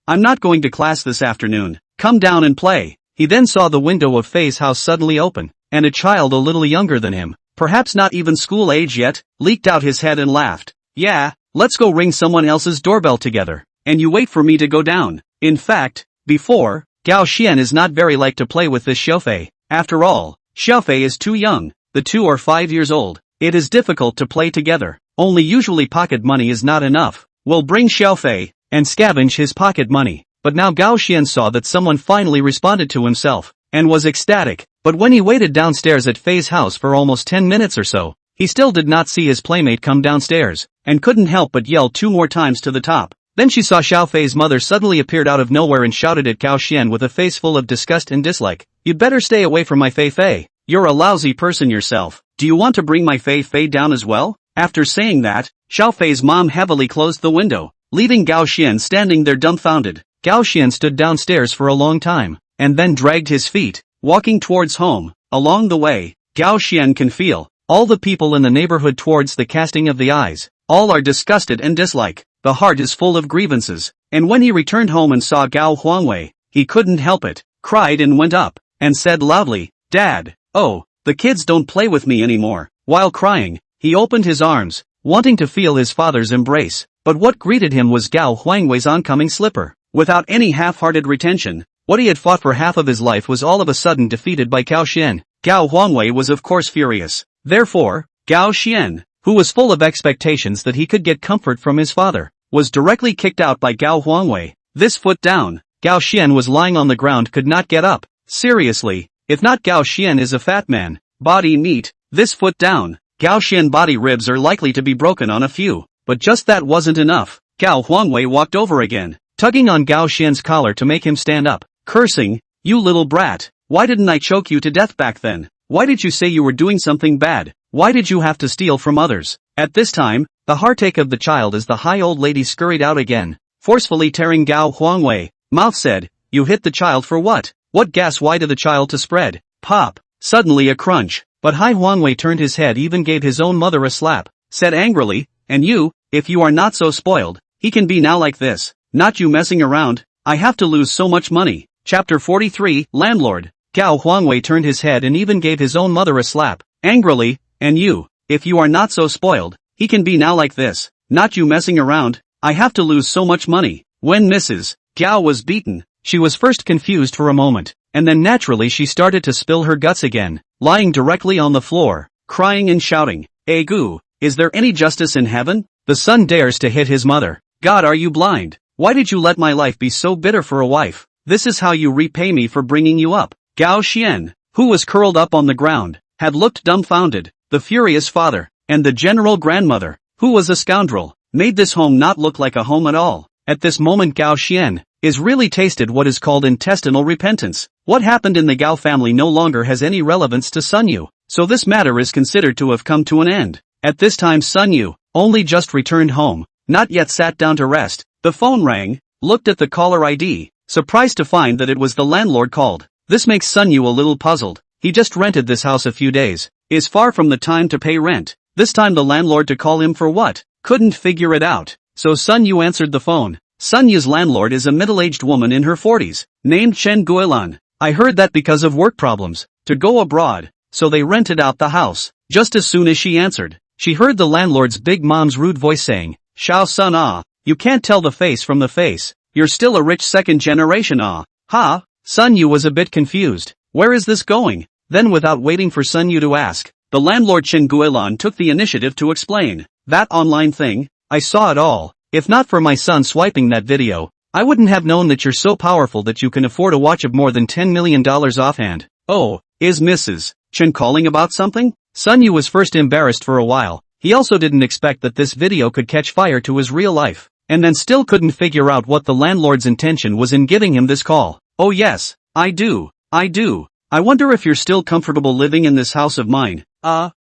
I'm not going to class this afternoon. Come down and play. He then saw the window of Fei's house suddenly open, and a child a little younger than him, perhaps not even school age yet, leaked out his head and laughed. Yeah, let's go ring someone else's doorbell together, and you wait for me to go down. In fact, before, Gao Xian is not very like to play with this Xiaofei. After all, Xiaofei is too young. The two are 5 years old. It is difficult to play together. Only usually pocket money is not enough. We'll bring Xiaofei and scavenge his pocket money. But now Gao Xian saw that someone finally responded to himself, and was ecstatic. But when he waited downstairs at Fei's house for almost 10 minutes or so, he still did not see his playmate come downstairs, and couldn't help but yell 2 more times to the top. Then she saw Xiaofei's mother suddenly appeared out of nowhere and shouted at Gao Xian with a face full of disgust and dislike. "You'd better stay away from my Fei. You're a lousy person yourself. Do you want to bring my Fei down as well?" After saying that, Xiaofei's mom heavily closed the window, leaving Gao Xian standing there dumbfounded. Gao Xian stood downstairs for a long time, and then dragged his feet, walking towards home. Along the way, Gao Xian can feel all the people in the neighborhood towards the casting of the eyes. All are disgusted and dislike. The heart is full of grievances. And when he returned home and saw Gao Huangwei, he couldn't help it, cried and went up, and said loudly, "Dad, oh, the kids don't play with me anymore." While crying, he opened his arms, wanting to feel his father's embrace. But what greeted him was Gao Huangwei's oncoming slipper. Without any half-hearted retention, what he had fought for half of his life was all of a sudden defeated by Gao Xian. Gao Huangwei was of course furious. Therefore, Gao Xian, who was full of expectations that he could get comfort from his father, was directly kicked out by Gao Huangwei. This foot down, Gao Xian was lying on the ground, could not get up. Seriously, if not, Gao Xian is a fat man. Body meat, this foot down, Gao Xian body ribs are likely to be broken on a few. But just that wasn't enough. Gao Huangwei walked over again, tugging on Gao Xian's collar to make him stand up, cursing, "You little brat, why didn't I choke you to death back then? Why did you say you were doing something bad? Why did you have to steal from others?" At this time, the heartache of the child as the high old lady scurried out again, forcefully tearing Gao Huangwei. Mouth said, "You hit the child for what? What gas? Why did the child to spread?" Pop. Suddenly a crunch. But Hai Huangwei turned his head, even gave his own mother a slap, said angrily, "And you, if you are not so spoiled, he can be now like this. Not you messing around. I have to lose so much money." Chapter 43, Landlord. Gao Huangwei turned his head and even gave his own mother a slap, angrily, "And you, if you are not so spoiled, he can be now like this. Not you messing around. I have to lose so much money." When Mrs. Gao was beaten, she was first confused for a moment, and then naturally she started to spill her guts again, lying directly on the floor, crying and shouting, "Egu, is there any justice in heaven? The son dares to hit his mother. God, are you blind? Why did you let my life be so bitter for a wife? This is how you repay me for bringing you up." Gao Xian, who was curled up on the ground, had looked dumbfounded. The furious father, and the general grandmother, who was a scoundrel, made this home not look like a home at all. At this moment Gao Xian is really tasted what is called intestinal repentance. What happened in the Gao family no longer has any relevance to Sun Yu, so this matter is considered to have come to an end. At this time Sun Yu only just returned home, not yet sat down to rest. The phone rang, looked at the caller ID, surprised to find that it was the landlord called. This makes Sun Yu a little puzzled. He just rented this house a few days, is far from the time to pay rent. This time the landlord to call him for what? Couldn't figure it out. So Sun Yu answered the phone. Sun Yu's landlord is a middle-aged woman in her 40s, named Chen Guilan. I heard that because of work problems, to go abroad, so they rented out the house. Just as soon as she answered, she heard the landlord's big mom's rude voice saying, "Shao Sun ah, you can't tell the face from the face. You're still a rich second generation ah." Ha? Sun Yu was a bit confused. Where is this going? Then without waiting for Sun Yu to ask, the landlord Chen Guilan took the initiative to explain. "That online thing, I saw it all. If not for my son swiping that video, I wouldn't have known that you're so powerful that you can afford a watch of more than $10 million offhand." Oh, is Mrs. Chen calling about something? Sun Yu was first embarrassed for a while. He also didn't expect that this video could catch fire to his real life, and then still couldn't figure out what the landlord's intention was in giving him this call. "Oh yes, I do. I wonder if you're still comfortable living in this house of mine."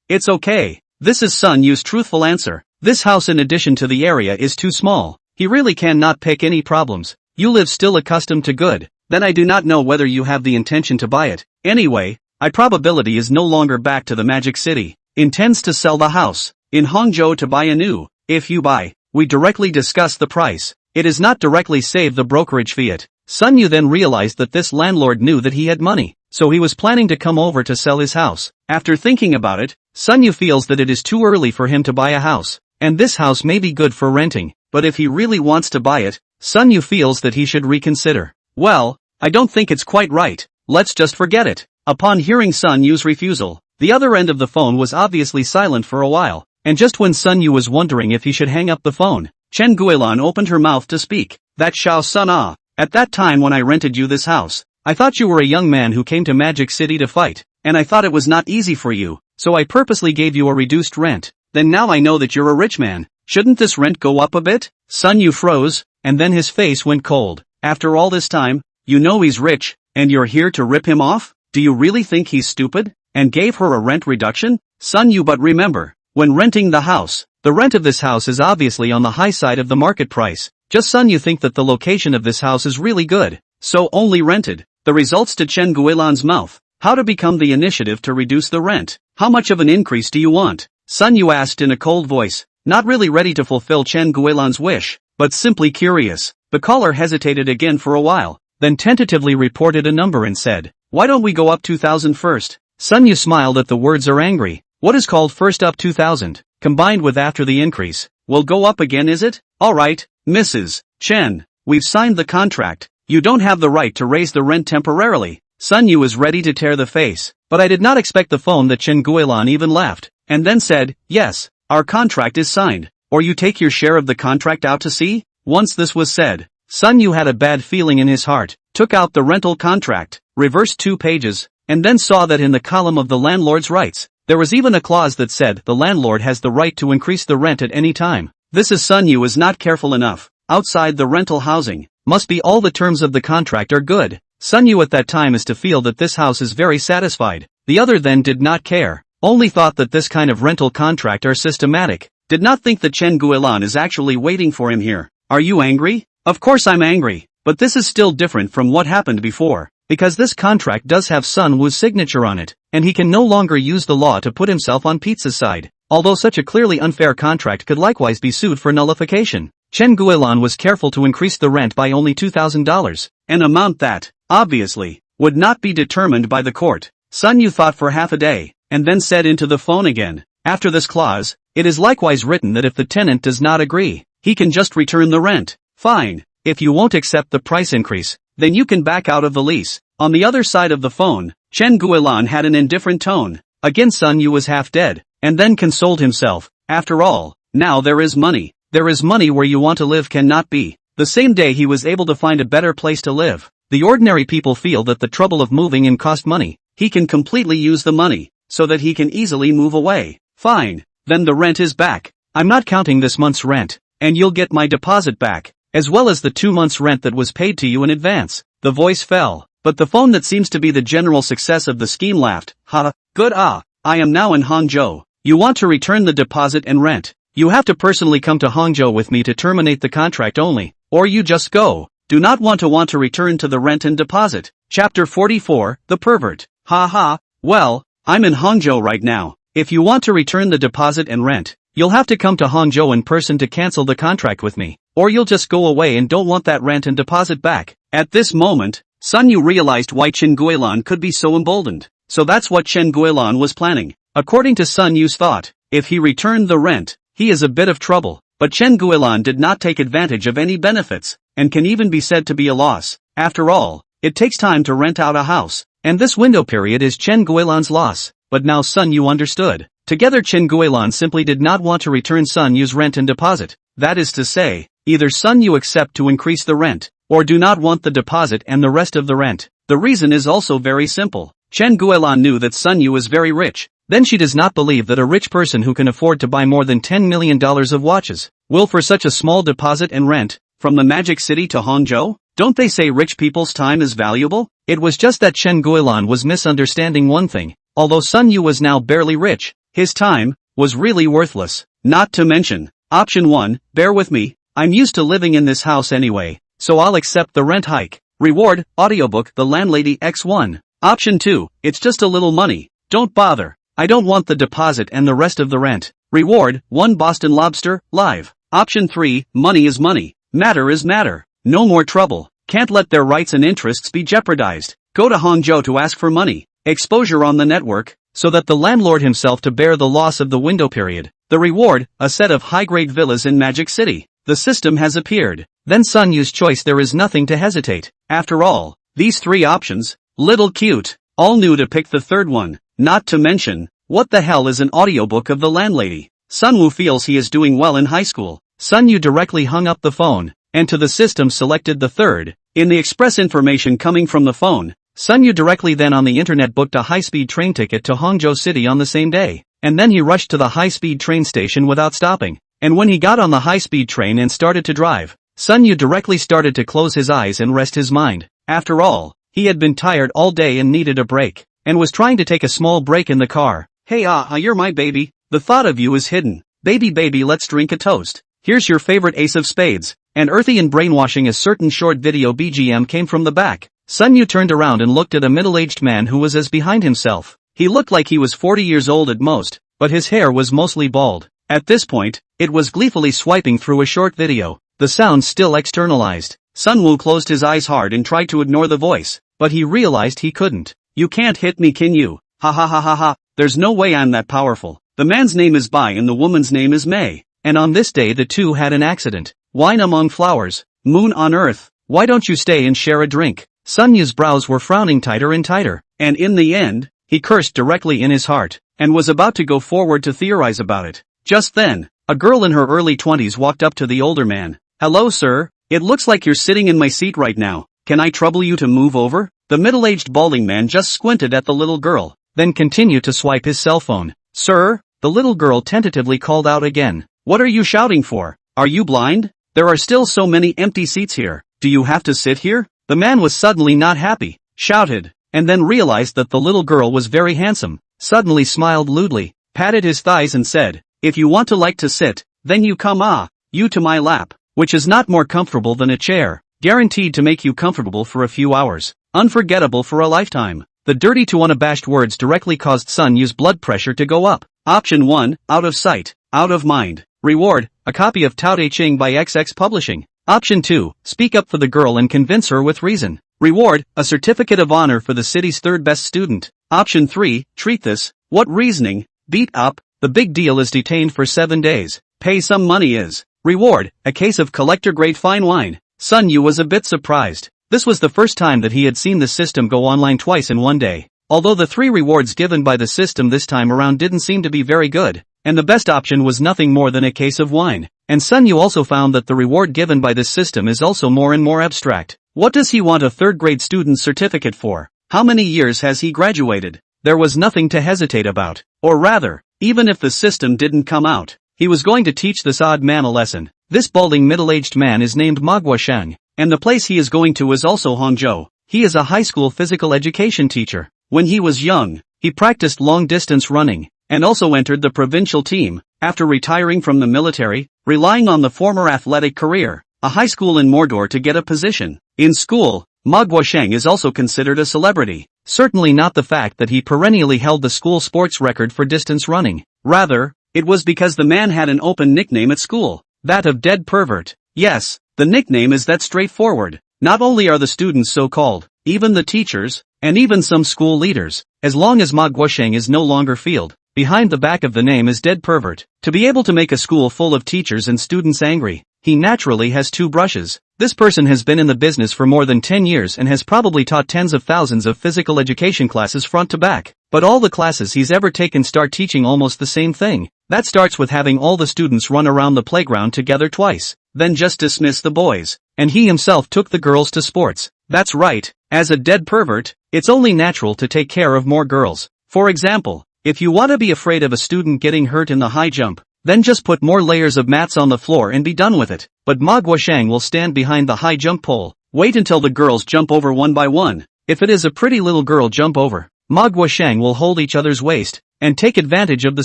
It's okay. This is Sun Yu's truthful answer. "This house in addition to the area is too small. He really cannot pick any problems. You live still accustomed to good. Then I do not know whether you have the intention to buy it. Anyway, I probability is no longer back to the Magic City. Intends to sell the house in Hangzhou to buy a new. If you buy, we directly discuss the price. It is not directly save the brokerage fiat." Sun Yu then realized that this landlord knew that he had money, so he was planning to come over to sell his house. After thinking about it, Sun Yu feels that it is too early for him to buy a house, and this house may be good for renting, but if he really wants to buy it, Sun Yu feels that he should reconsider. "Well, I don't think it's quite right. Let's just forget it." Upon hearing Sun Yu's refusal, The other end of the phone was obviously silent for a while, and just when Sun Yu was wondering if he should hang up the phone, Chen Guilan opened her mouth to speak. That Xiao Sun Ah, at that time when I rented you this house, I thought you were a young man who came to Magic City to fight, and I thought it was not easy for you, so I purposely gave you a reduced rent. Then now I know that you're a rich man. Shouldn't this rent go up a bit? Sun Yu froze, and then his face went cold. After all this time, you know he's rich, and you're here to rip him off? Do you really think he's stupid? And gave her a rent reduction? Sun Yu, but remember, when renting the house, the rent of this house is obviously on the high side of the market price. Just Sun Yu think that the location of this house is really good, so only rented. The results to Chen Guilan's mouth. How to become the initiative to reduce the rent? How much of an increase do you want? Sun Yu asked in a cold voice, not really ready to fulfill Chen Guilan's wish, but simply curious. The caller hesitated again for a while, then tentatively reported a number and said, why don't we go up 2,000 first? Sun Yu smiled at the words are angry. What is called first up 2,000, combined with after the increase, will go up again, is it? Alright, Mrs. Chen, we've signed the contract. You don't have the right to raise the rent temporarily. Sun Yu was ready to tear the face, but I did not expect the phone that Chen Guilan even laughed, and then said, yes, our contract is signed, or you take your share of the contract out to sea? Once this was said, Sun Yu had a bad feeling in his heart, took out the rental contract, reversed 2 pages, and then saw that in the column of the landlord's rights, there was even a clause that said the landlord has the right to increase the rent at any time. This is Sun Yu is not careful enough. Outside the rental housing, must be all the terms of the contract are good. Sun Yu at that time is to feel that this house is very satisfied. The other then did not care, only thought that this kind of rental contract are systematic, did not think that Chen Guilan is actually waiting for him here. Are you angry? Of course I'm angry, but this is still different from what happened before, because this contract does have Sun Wu's signature on it, and he can no longer use the law to put himself on Pizza's side, although such a clearly unfair contract could likewise be sued for nullification. Chen Guilan was careful to increase the rent by only $2,000, an amount that, obviously, would not be determined by the court. Sun Yu thought for half a day, and then said into the phone again, after this clause, it is likewise written that if the tenant does not agree, he can just return the rent. Fine, if you won't accept the price increase, then you can back out of the lease. On the other side of the phone, Chen Guilan had an indifferent tone. Again Sun Yu was half dead, and then consoled himself, after all, now there is money. There is money where you want to live cannot be. The same day he was able to find a better place to live. The ordinary people feel that the trouble of moving in cost money. He can completely use the money, so that he can easily move away. Fine, then the rent is back. I'm not counting this month's rent, and you'll get my deposit back, as well as the 2 months' rent that was paid to you in advance. The voice fell, but the phone that seems to be the general success of the scheme laughed. Ha, good I am now in Hangzhou. You want to return the deposit and rent. You have to personally come to Hangzhou with me to terminate the contract only, or you just go. Do not want to return to the rent and deposit. Chapter 44, The Pervert. Ha ha, well, I'm in Hangzhou right now. If you want to return the deposit and rent, you'll have to come to Hangzhou in person to cancel the contract with me, or you'll just go away and don't want that rent and deposit back. At this moment, Sun Yu realized why Chen Guilan could be so emboldened. So that's what Chen Guilan was planning. According to Sun Yu's thought, if he returned the rent, he is a bit of trouble. But Chen Guilan did not take advantage of any benefits, and can even be said to be a loss. After all, it takes time to rent out a house, and this window period is Chen Guilan's loss. But now Sun Yu understood. Together Chen Guilan simply did not want to return Sun Yu's rent and deposit. That is to say, either Sun Yu accept to increase the rent, or do not want the deposit and the rest of the rent. The reason is also very simple. Chen Guilan knew that Sun Yu is very rich. Then she does not believe that a rich person who can afford to buy more than $10 million of watches will for such a small deposit and rent, from the Magic City to Hangzhou? Don't they say rich people's time is valuable? It was just that Chen Guilan was misunderstanding one thing. Although Sun Yu was now barely rich, his time was really worthless. Not to mention, option 1, bear with me, I'm used to living in this house anyway, so I'll accept the rent hike. Reward, audiobook The Landlady X1. Option 2, it's just a little money, don't bother. I don't want the deposit and the rest of the rent. Reward, 1 Boston Lobster, live. Option 3, money is money. Matter is matter. No more trouble. Can't let their rights and interests be jeopardized. Go to Hangzhou to ask for money. Exposure on the network, so that the landlord himself to bear the loss of the window period. The reward, a set of high-grade villas in Magic City. The system has appeared. Then Sun Yu's choice, there is nothing to hesitate. After all, these 3 options, little cute. All knew to pick the third one. Not to mention, what the hell is an audiobook of the landlady? Sunwoo feels he is doing well in high school. Sunyu directly hung up the phone, and to the system selected the third. In the express information coming from the phone, Sunyu directly then on the internet booked a high-speed train ticket to Hangzhou City on the same day. And then he rushed to the high-speed train station without stopping. And when he got on the high-speed train and started to drive, Sunyu directly started to close his eyes and rest his mind. After all, he had been tired all day and needed a break, and was trying to take a small break in the car. Hey you're my baby. The thought of you is hidden. Baby let's drink a toast. Here's your favorite ace of spades. And earthy and brainwashing a certain short video BGM came from the back. Sunyu turned around and looked at a middle-aged man who was as behind himself. He looked like he was 40 years old at most, but his hair was mostly bald. At this point, it was gleefully swiping through a short video, the sound still externalized. Sunwoo closed his eyes hard and tried to ignore the voice, but he realized he couldn't. You can't hit me, can you? Ha ha ha ha ha, there's no way I'm that powerful. The man's name is Bai and the woman's name is Mei, and on this day the two had an accident. Wine among flowers, moon on earth, why don't you stay and share a drink? Sunyu's brows were frowning tighter and tighter, and in the end, he cursed directly in his heart, and was about to go forward to theorize about it. Just then, a girl in her early 20s walked up to the older man. Hello sir, it looks like you're sitting in my seat right now, can I trouble you to move over? The middle-aged balding man just squinted at the little girl, then continued to swipe his cell phone. Sir, the little girl tentatively called out again. What are you shouting for? Are you blind? There are still so many empty seats here. Do you have to sit here? The man was suddenly not happy, shouted, and then realized that the little girl was very handsome, suddenly smiled lewdly, patted his thighs and said, if you want to sit, then you come you to my lap, which is not more comfortable than a chair, guaranteed to make you comfortable for a few hours, unforgettable for a lifetime. The dirty to unabashed words directly caused Sunyu's blood pressure to go up. Option 1, out of sight, out of mind. Reward, a copy of Tao Te Ching by XX Publishing. Option 2, speak up for the girl and convince her with reason. Reward, a certificate of honor for the city's third best student. Option 3, treat this, what reasoning, beat up, the big deal is detained for 7 days. Pay some money is. Reward, a case of collector-grade fine wine. Sunyu was a bit surprised. This was the first time that he had seen the system go online twice in one day. Although the 3 rewards given by the system this time around didn't seem to be very good, and the best option was nothing more than a case of wine. And Sunyu also found that the reward given by this system is also more and more abstract. What does he want a third-grade student's certificate for? How many years has he graduated? There was nothing to hesitate about. Or rather, even if the system didn't come out, he was going to teach this odd man a lesson. This balding middle-aged man is named Manhwa, and the place he is going to is also Hangzhou. He is a high school physical education teacher. When he was young, he practiced long-distance running, and also entered the provincial team, after retiring from the military, relying on the former athletic career, a high school in Mordor to get a position. In school, Manhwa is also considered a celebrity, certainly not the fact that he perennially held the school sports record for distance running. Rather, it was because the man had an open nickname at school, that of Dead Pervert. Yes, the nickname is that straightforward. Not only are the students so called, even the teachers, and even some school leaders, as long as Manhwa is no longer field. Behind the back of the name is Dead Pervert. To be able to make a school full of teachers and students angry, he naturally has 2 brushes. This person has been in the business for more than 10 years and has probably taught tens of thousands of physical education classes front to back. But all the classes he's ever taken start teaching almost the same thing. That starts with having all the students run around the playground together twice, then just dismiss the boys. And he himself took the girls to sports. That's right, as a dead pervert, it's only natural to take care of more girls. For example, if you want to be afraid of a student getting hurt in the high jump, then just put more layers of mats on the floor and be done with it. But Manhwa will stand behind the high jump pole, wait until the girls jump over one by one. If it is a pretty little girl jump over, Manhwa will hold each other's waist, and take advantage of the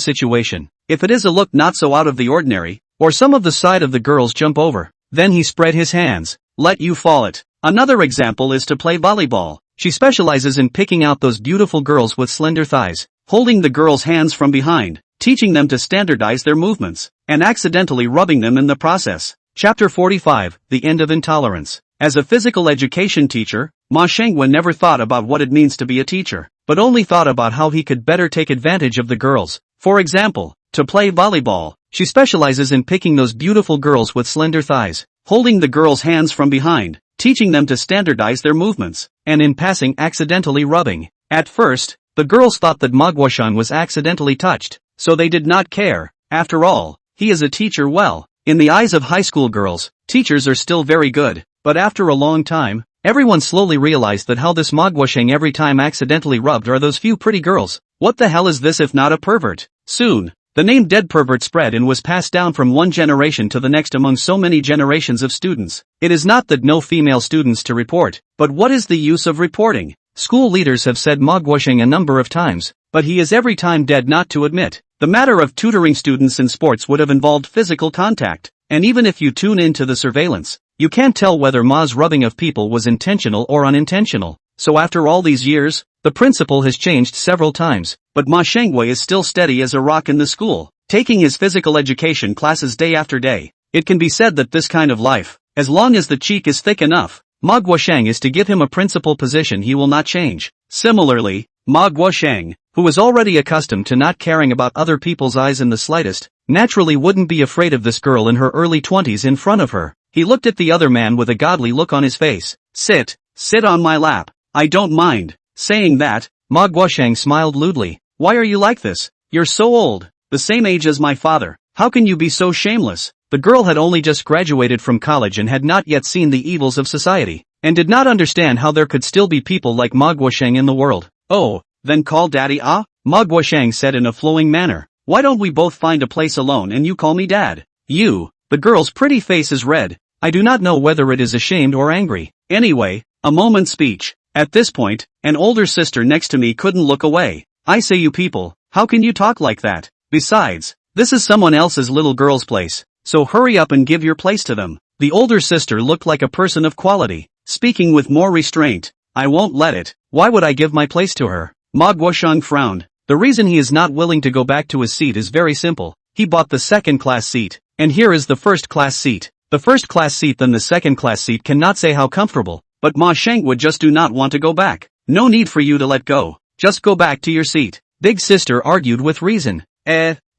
situation. If it is a look not so out of the ordinary, or some of the side of the girls jump over, then he spread his hands, let you fall it. Another example is to play volleyball. She specializes in picking out those beautiful girls with slender thighs, holding the girls' hands from behind, teaching them to standardize their movements, and accidentally rubbing them in the process. Chapter 45, The End of Intolerance. As a physical education teacher, Ma Shengwen never thought about what it means to be a teacher, but only thought about how he could better take advantage of the girls. For example, to play volleyball, she specializes in picking those beautiful girls with slender thighs, holding the girls' hands from behind, teaching them to standardize their movements, and in passing accidentally rubbing. At first, The girls thought that Ma Guosheng was accidentally touched, so they did not care. After all, he is a teacher. Well, in the eyes of high school girls, teachers are still very good, but after a long time, everyone slowly realized that how this Ma Guosheng every time accidentally rubbed are those few pretty girls. What the hell is this if not a pervert? Soon, the name dead pervert spread and was passed down from one generation to the next among so many generations of students. It is not that no female students to report, but what is the use of reporting? School leaders have said Ma Guosheng a number of times, but he is every time dead not to admit. The matter of tutoring students in sports would have involved physical contact, and even if you tune into the surveillance, you can't tell whether Ma's rubbing of people was intentional or unintentional. So after all these years, the principal has changed several times, but Ma Shengwei is still steady as a rock in the school, taking his physical education classes day after day. It can be said that this kind of life, as long as the cheek is thick enough, Ma Guosheng is to give him a principal position he will not change. Similarly, Ma Guosheng, who is already accustomed to not caring about other people's eyes in the slightest, naturally wouldn't be afraid of this girl in her early 20s in front of her. He looked at the other man with a godly look on his face. Sit on my lap. I don't mind. Saying that, Ma Guosheng smiled lewdly. Why are you like this? You're so old, the same age as my father. How can you be so shameless? The girl had only just graduated from college and had not yet seen the evils of society, and did not understand how there could still be people like Ma Guosheng in the world. Oh, then call daddy Ma Guosheng said in a flowing manner. Why don't we both find a place alone and you call me dad? You. The girl's pretty face is red. I do not know whether it is ashamed or angry. Anyway, a moment's speech. At this point, an older sister next to me couldn't look away. I say, you people, how can you talk like that? Besides, this is someone else's little girl's place, so hurry up and give your place to them. The older sister looked like a person of quality, speaking with more restraint. I won't let it. Why would I give my place to her? Ma Guosheng frowned. The reason he is not willing to go back to his seat is very simple. He bought the second-class seat, and here is the first-class seat. The first-class seat then the second-class seat cannot say how comfortable, but Ma Sheng would just do not want to go back. No need for you to let go. Just go back to your seat. Big sister argued with reason.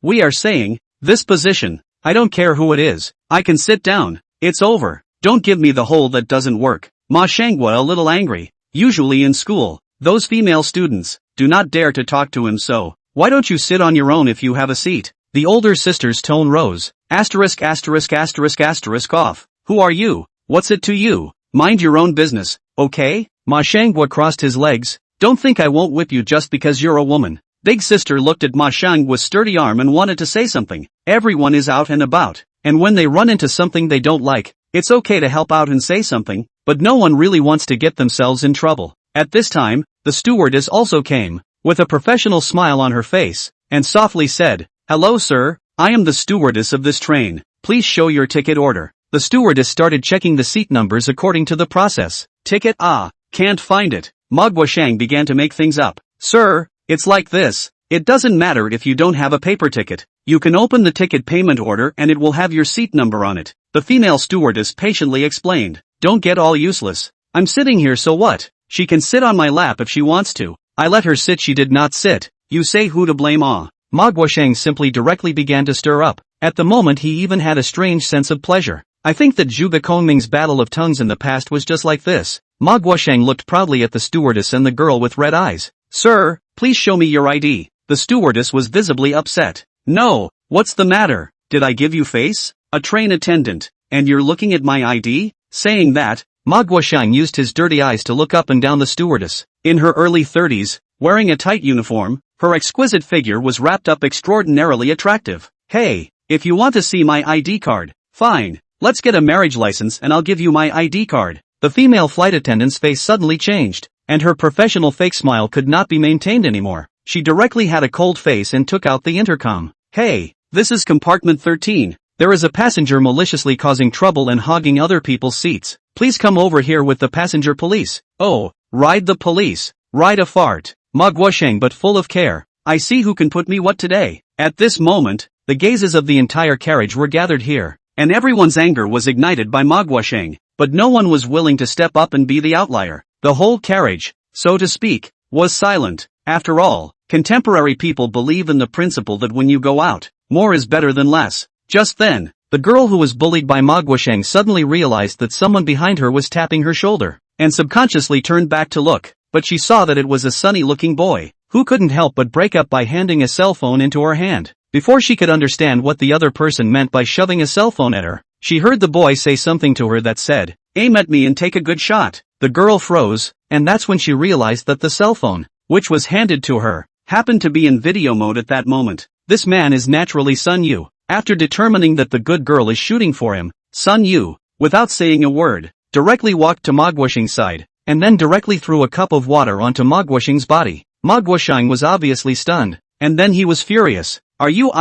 We are saying, this position, I don't care who it is. I can sit down. It's over. Don't give me the hole that doesn't work. Ma Shengwa a little angry. Usually in school, those female students do not dare to talk to him, so why don't you sit on your own if you have a seat? The older sister's tone rose. Asterisk off. Who are you? What's it to you? Mind your own business, okay? Ma Shengwa crossed his legs. Don't think I won't whip you just because you're a woman. Big sister looked at Ma Shengwa's sturdy arm and wanted to say something. Everyone is out and about, and when they run into something they don't like, it's okay to help out and say something, but no one really wants to get themselves in trouble. At this time, the stewardess also came, with a professional smile on her face, and softly said, "Hello sir, I am the stewardess of this train. Please show your ticket order." The stewardess started checking the seat numbers according to the process. Ticket? Can't find it. Ma Guosheng began to make things up. Sir, it's like this. It doesn't matter if you don't have a paper ticket. You can open the ticket payment order and it will have your seat number on it. The female stewardess patiently explained. Don't get all useless. I'm sitting here, so what? She can sit on my lap if she wants to. I let her sit, she did not sit. You say who to blame? Ma Guosheng simply directly began to stir up. At the moment he even had a strange sense of pleasure. I think that Zhuge Kongming's battle of tongues in the past was just like this. Ma Guosheng looked proudly at the stewardess and the girl with red eyes. Sir, please show me your ID. The stewardess was visibly upset. No, what's the matter? Did I give you face? A train attendant, and you're looking at my ID? Saying that, Ma Guosheng used his dirty eyes to look up and down the stewardess. In her early 30s, wearing a tight uniform, her exquisite figure was wrapped up extraordinarily attractive. Hey, if you want to see my ID card, fine. Let's get a marriage license and I'll give you my ID card. The female flight attendant's face suddenly changed, and her professional fake smile could not be maintained anymore. She directly had a cold face and took out the intercom. Hey, this is compartment 13. There is a passenger maliciously causing trouble and hogging other people's seats. Please come over here with the passenger police. Oh, ride the police. Ride a fart. Ma Guosheng but full of care. I see who can put me what today. At this moment, the gazes of the entire carriage were gathered here, and everyone's anger was ignited by Ma Guosheng, but no one was willing to step up and be the outlier. The whole carriage, so to speak, was silent. After all, contemporary people believe in the principle that when you go out, more is better than less. Just then, the girl who was bullied by Ma Guosheng suddenly realized that someone behind her was tapping her shoulder, and subconsciously turned back to look, but she saw that it was a sunny-looking boy, who couldn't help but break up by handing a cell phone into her hand. Before she could understand what the other person meant by shoving a cell phone at her, she heard the boy say something to her that said, "Aim at me and take a good shot." The girl froze, and that's when she realized that the cell phone, which was handed to her, happened to be in video mode at that moment. This man is naturally Sun Yu. After determining that the good girl is shooting for him, Sun Yu, without saying a word, directly walked to Manhwa's side, and then directly threw a cup of water onto Manhwa's body. Manhwa was obviously stunned, and then he was furious. "Are you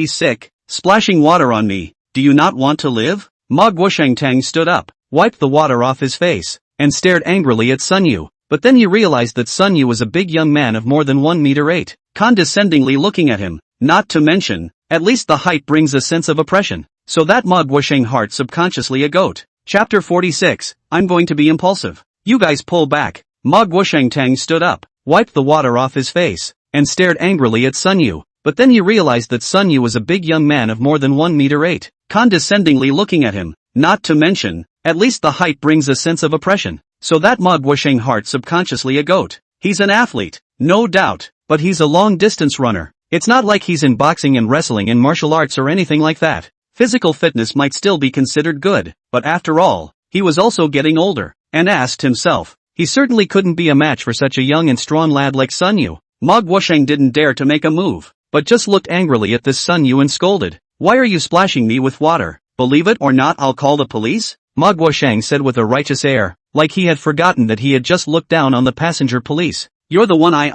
sick, splashing water on me? Do you not want to live?" Manhwa Tang stood up, wiped the water off his face, and stared angrily at Sun Yu. But then he realized that Sun Yu was a big young man of more than 1 meter 8, condescendingly looking at him. Not to mention, at least the height brings a sense of oppression. So that Manhwa heart subconsciously a goat. Chapter 46, I'm going to be impulsive. You guys pull back. Manhwa Tang stood up, wiped the water off his face, and stared angrily at Sun Yu. But then he realized that Sun Yu was a big young man of more than 1 meter 8, condescendingly looking at him. Not to mention, at least the height brings a sense of oppression. So that Manhwa heart subconsciously a goat. He's an athlete, no doubt, but he's a long-distance runner. It's not like he's in boxing and wrestling and martial arts or anything like that. Physical fitness might still be considered good, but after all, he was also getting older, and asked himself, he certainly couldn't be a match for such a young and strong lad like Sun Yu. Manhwa didn't dare to make a move, but just looked angrily at this Sun Yu and scolded. "Why are you splashing me with water? Believe it or not, I'll call the police?" Manhwa said with a righteous air, like he had forgotten that he had just looked down on the passenger police. "You're the one I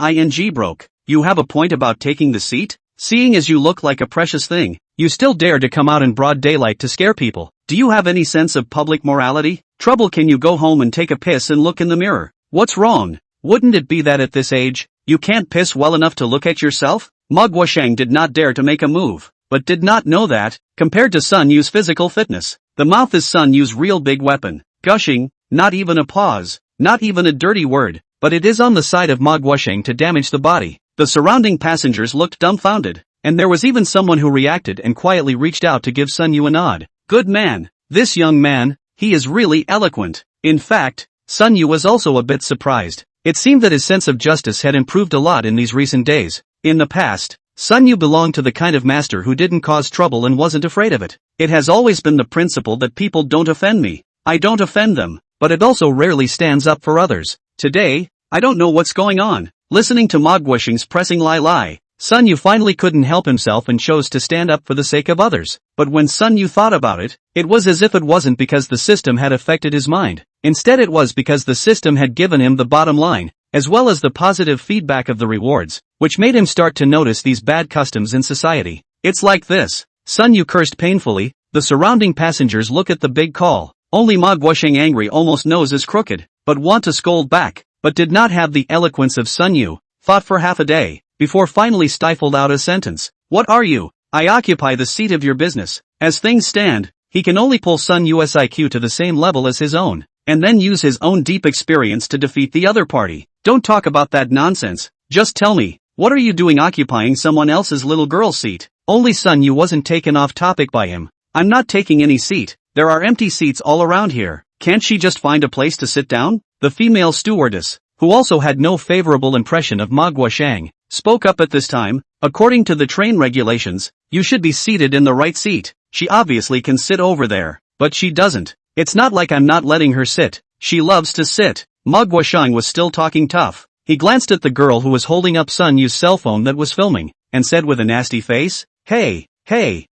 broke. You have a point about taking the seat? Seeing as you look like a precious thing, you still dare to come out in broad daylight to scare people. Do you have any sense of public morality? Trouble, can you go home and take a piss and look in the mirror? What's wrong? Wouldn't it be that at this age, you can't piss well enough to look at yourself?" Manhwa did not dare to make a move, but did not know that, compared to Sun Yu's physical fitness, the mouth is Sun Yu's real big weapon. Gushing, not even a pause, not even a dirty word, but it is on the side of Manhwa to damage the body. The surrounding passengers looked dumbfounded, and there was even someone who reacted and quietly reached out to give Sun Yu a nod. Good man, this young man, he is really eloquent. In fact, Sun Yu was also a bit surprised. It seemed that his sense of justice had improved a lot in these recent days. In the past, Sun Yu belonged to the kind of master who didn't cause trouble and wasn't afraid of it. It has always been the principle that people don't offend me. I don't offend them, but it also rarely stands up for others. Today, I don't know what's going on. Listening to Manhwa's pressing lie, Sun Yu finally couldn't help himself and chose to stand up for the sake of others. But when Sun Yu thought about it, it was as if it wasn't because the system had affected his mind. Instead it was because the system had given him the bottom line, as well as the positive feedback of the rewards, which made him start to notice these bad customs in society. It's like this. Sun Yu cursed painfully, the surrounding passengers look at the big call. Only Manhwa angry almost nose is crooked, but want to scold back, but did not have the eloquence of Sun Yu, thought for half a day, before finally stifled out a sentence. "What are you? I occupy the seat of your business." As things stand, he can only pull Sun Yu's IQ to the same level as his own, and then use his own deep experience to defeat the other party. Don't talk about that nonsense, just tell me, what are you doing occupying someone else's little girl's seat? Only Sun Yu wasn't taken off topic by him. "I'm not taking any seat, there are empty seats all around here. Can't she just find a place to sit down?" The female stewardess, who also had no favorable impression of Manhwa, spoke up at this time. "According to the train regulations, you should be seated in the right seat. She obviously can sit over there, but she doesn't. It's not like I'm not letting her sit, she loves to sit." Manhwa was still talking tough. He glanced at the girl who was holding up Sun Yu's cell phone that was filming, and said with a nasty face, Hey,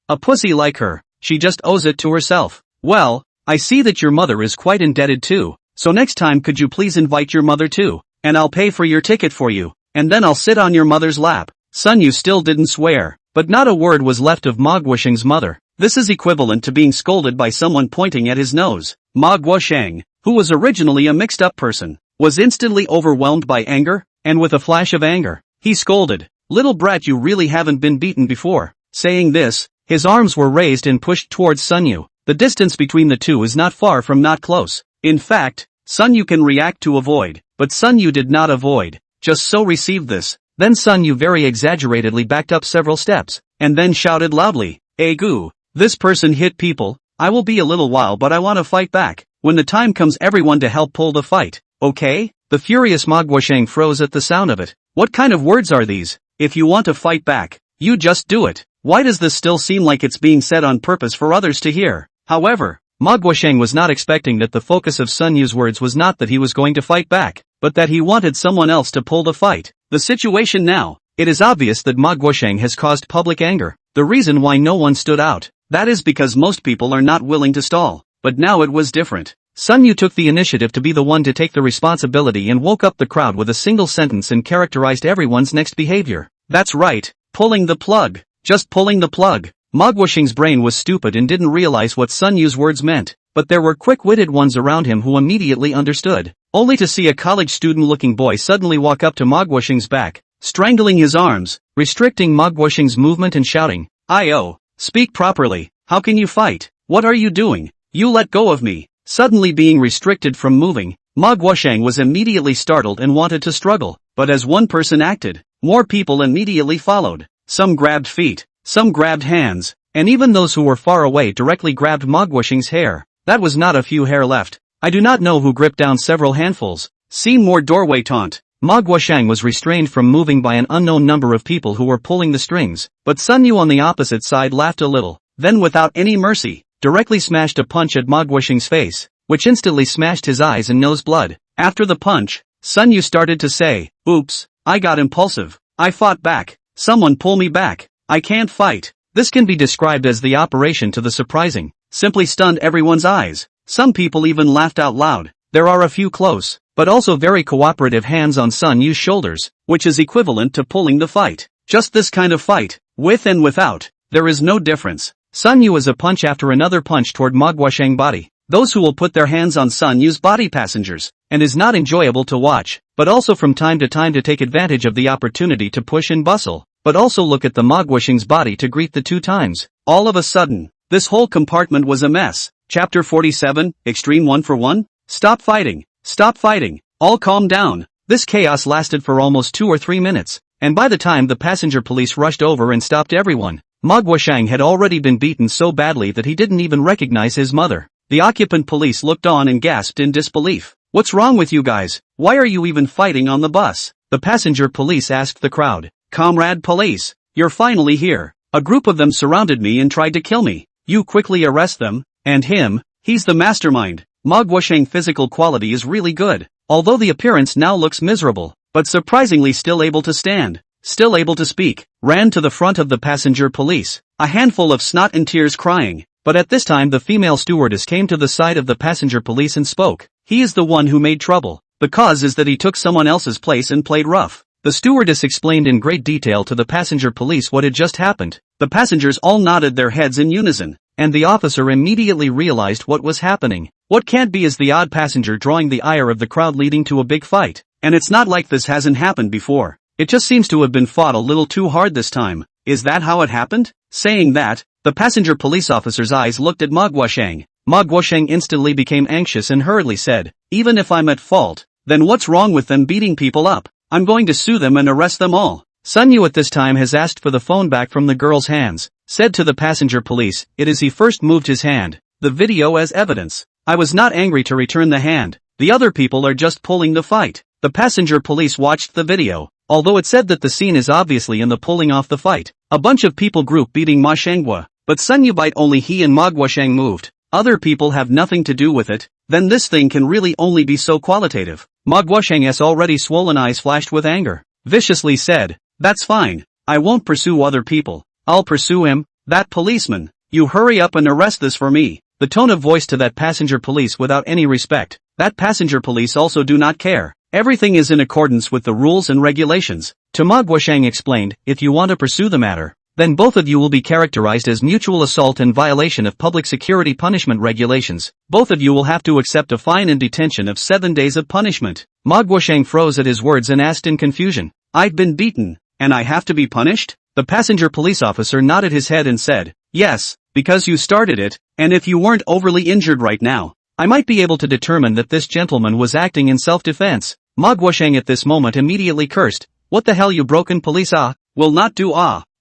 a pussy like her, she just owes it to herself. Well, I see that your mother is quite indebted too, so next time could you please invite your mother too, and I'll pay for your ticket for you, and then I'll sit on your mother's lap." Sun Yu still didn't swear, but not a word was left of Manhwa's mother. This is equivalent to being scolded by someone pointing at his nose. Manhwa, who was originally a mixed-up person, was instantly overwhelmed by anger, and with a flash of anger, he scolded, "Little brat, you really haven't been beaten before." Saying this, his arms were raised and pushed towards Sun Yu. The distance between the two is not far from not close. In fact, Sun Yu can react to avoid, but Sun Yu did not avoid, just so received this. Then Sun Yu very exaggeratedly backed up several steps, and then shouted loudly, "Egu, this person hit people, I will be a little while but I want to fight back. When the time comes everyone to help pull the fight, okay?" The furious Manhwa froze at the sound of it. What kind of words are these? If you want to fight back, you just do it. Why does this still seem like it's being said on purpose for others to hear? However, Ma Guosheng was not expecting that the focus of Sun Yu's words was not that he was going to fight back, but that he wanted someone else to pull the fight. The situation now. It is obvious that Ma Guosheng has caused public anger. The reason why no one stood out. That is because most people are not willing to stall. But now it was different. Sun Yu took the initiative to be the one to take the responsibility and woke up the crowd with a single sentence and characterized everyone's next behavior. That's right, pulling the plug. Just pulling the plug. Ma Guosheng's brain was stupid and didn't realize what Sun Yu's words meant, but there were quick-witted ones around him who immediately understood, only to see a college student-looking boy suddenly walk up to Ma Guosheng's back, strangling his arms, restricting Ma Guosheng's movement and shouting, "Io, speak properly, how can you fight? What are you doing? You let go of me." Suddenly being restricted from moving, Ma Guosheng was immediately startled and wanted to struggle, but as one person acted, more people immediately followed. Some grabbed feet, some grabbed hands, and even those who were far away directly grabbed Ma Guosheng's hair. That was not a few hair left. I do not know who gripped down several handfuls. See more doorway taunt. Ma Guosheng was restrained from moving by an unknown number of people who were pulling the strings, but Sun Yu on the opposite side laughed a little, then without any mercy, directly smashed a punch at Ma Guosheng's face, which instantly smashed his eyes and nose blood. After the punch, Sun Yu started to say, "Oops, I got impulsive. I fought back. Someone pull me back. I can't fight." This can be described as the operation to the surprising, simply stunned everyone's eyes. Some people even laughed out loud. There are a few close, but also very cooperative hands on Sun Yu's shoulders, which is equivalent to pulling the fight. Just this kind of fight, with and without, there is no difference. Sun Yu is a punch after another punch toward Ma Guosheng's body. Those who will put their hands on Sun Yu's body passengers, and is not enjoyable to watch, but also from time to take advantage of the opportunity to push and bustle, but also look at the Ma Guosheng's body to greet the 2 times. All of a sudden, this whole compartment was a mess. Chapter 47, Extreme 1 for 1? Stop fighting. Stop fighting. All calm down. This chaos lasted for almost 2 or 3 minutes, and by the time the passenger police rushed over and stopped everyone, Ma Guosheng had already been beaten so badly that he didn't even recognize his mother. The occupant police looked on and gasped in disbelief. "What's wrong with you guys? Why are you even fighting on the bus?" The passenger police asked the crowd. "Comrade police, you're finally here. A group of them surrounded me and tried to kill me. You quickly arrest them, and him, he's the mastermind." Ma Guosheng's physical quality is really good, although the appearance now looks miserable, but surprisingly still able to stand, still able to speak, ran to the front of the passenger police, a handful of snot and tears crying. But at this time the female stewardess came to the side of the passenger police and spoke. "He is the one who made trouble. The cause is that he took someone else's place and played rough." The stewardess explained in great detail to the passenger police what had just happened. The passengers all nodded their heads in unison, and the officer immediately realized what was happening. What can't be is the odd passenger drawing the ire of the crowd leading to a big fight. And it's not like this hasn't happened before. It just seems to have been fought a little too hard this time. Is that how it happened? Saying that, the passenger police officer's eyes looked at Ma Guosheng. Ma Guosheng instantly became anxious and hurriedly said, "Even if I'm at fault, then what's wrong with them beating people up? I'm going to sue them and arrest them all." Sun Yu at this time has asked for the phone back from the girl's hands, said to the passenger police, it is he first moved his hand, the video as evidence. "I was not angry to return the hand. The other people are just pulling the fight." The passenger police watched the video, although it said that the scene is obviously in the pulling off the fight. A bunch of people group beating Ma Shengwa, but Sun Yu bite only he and Ma Guosheng moved. Other people have nothing to do with it. Then this thing can really only be so qualitative. Ma Guosheng's already swollen eyes flashed with anger, viciously said, "That's fine. I won't pursue other people. I'll pursue him, that policeman. You hurry up and arrest this for me." The tone of voice to that passenger police without any respect. That passenger police also do not care. Everything is in accordance with the rules and regulations. To Ma Guosheng explained, "If you want to pursue the matter, then both of you will be characterized as mutual assault and violation of public security punishment regulations. Both of you will have to accept a fine and detention of 7 days of punishment." Ma Guosheng froze at his words and asked in confusion, "I've been beaten, and I have to be punished?" The passenger police officer nodded his head and said, "Yes, because you started it, and if you weren't overly injured right now, I might be able to determine that this gentleman was acting in self-defense." Ma Guosheng at this moment immediately cursed, "What the hell, you broken police, will not do,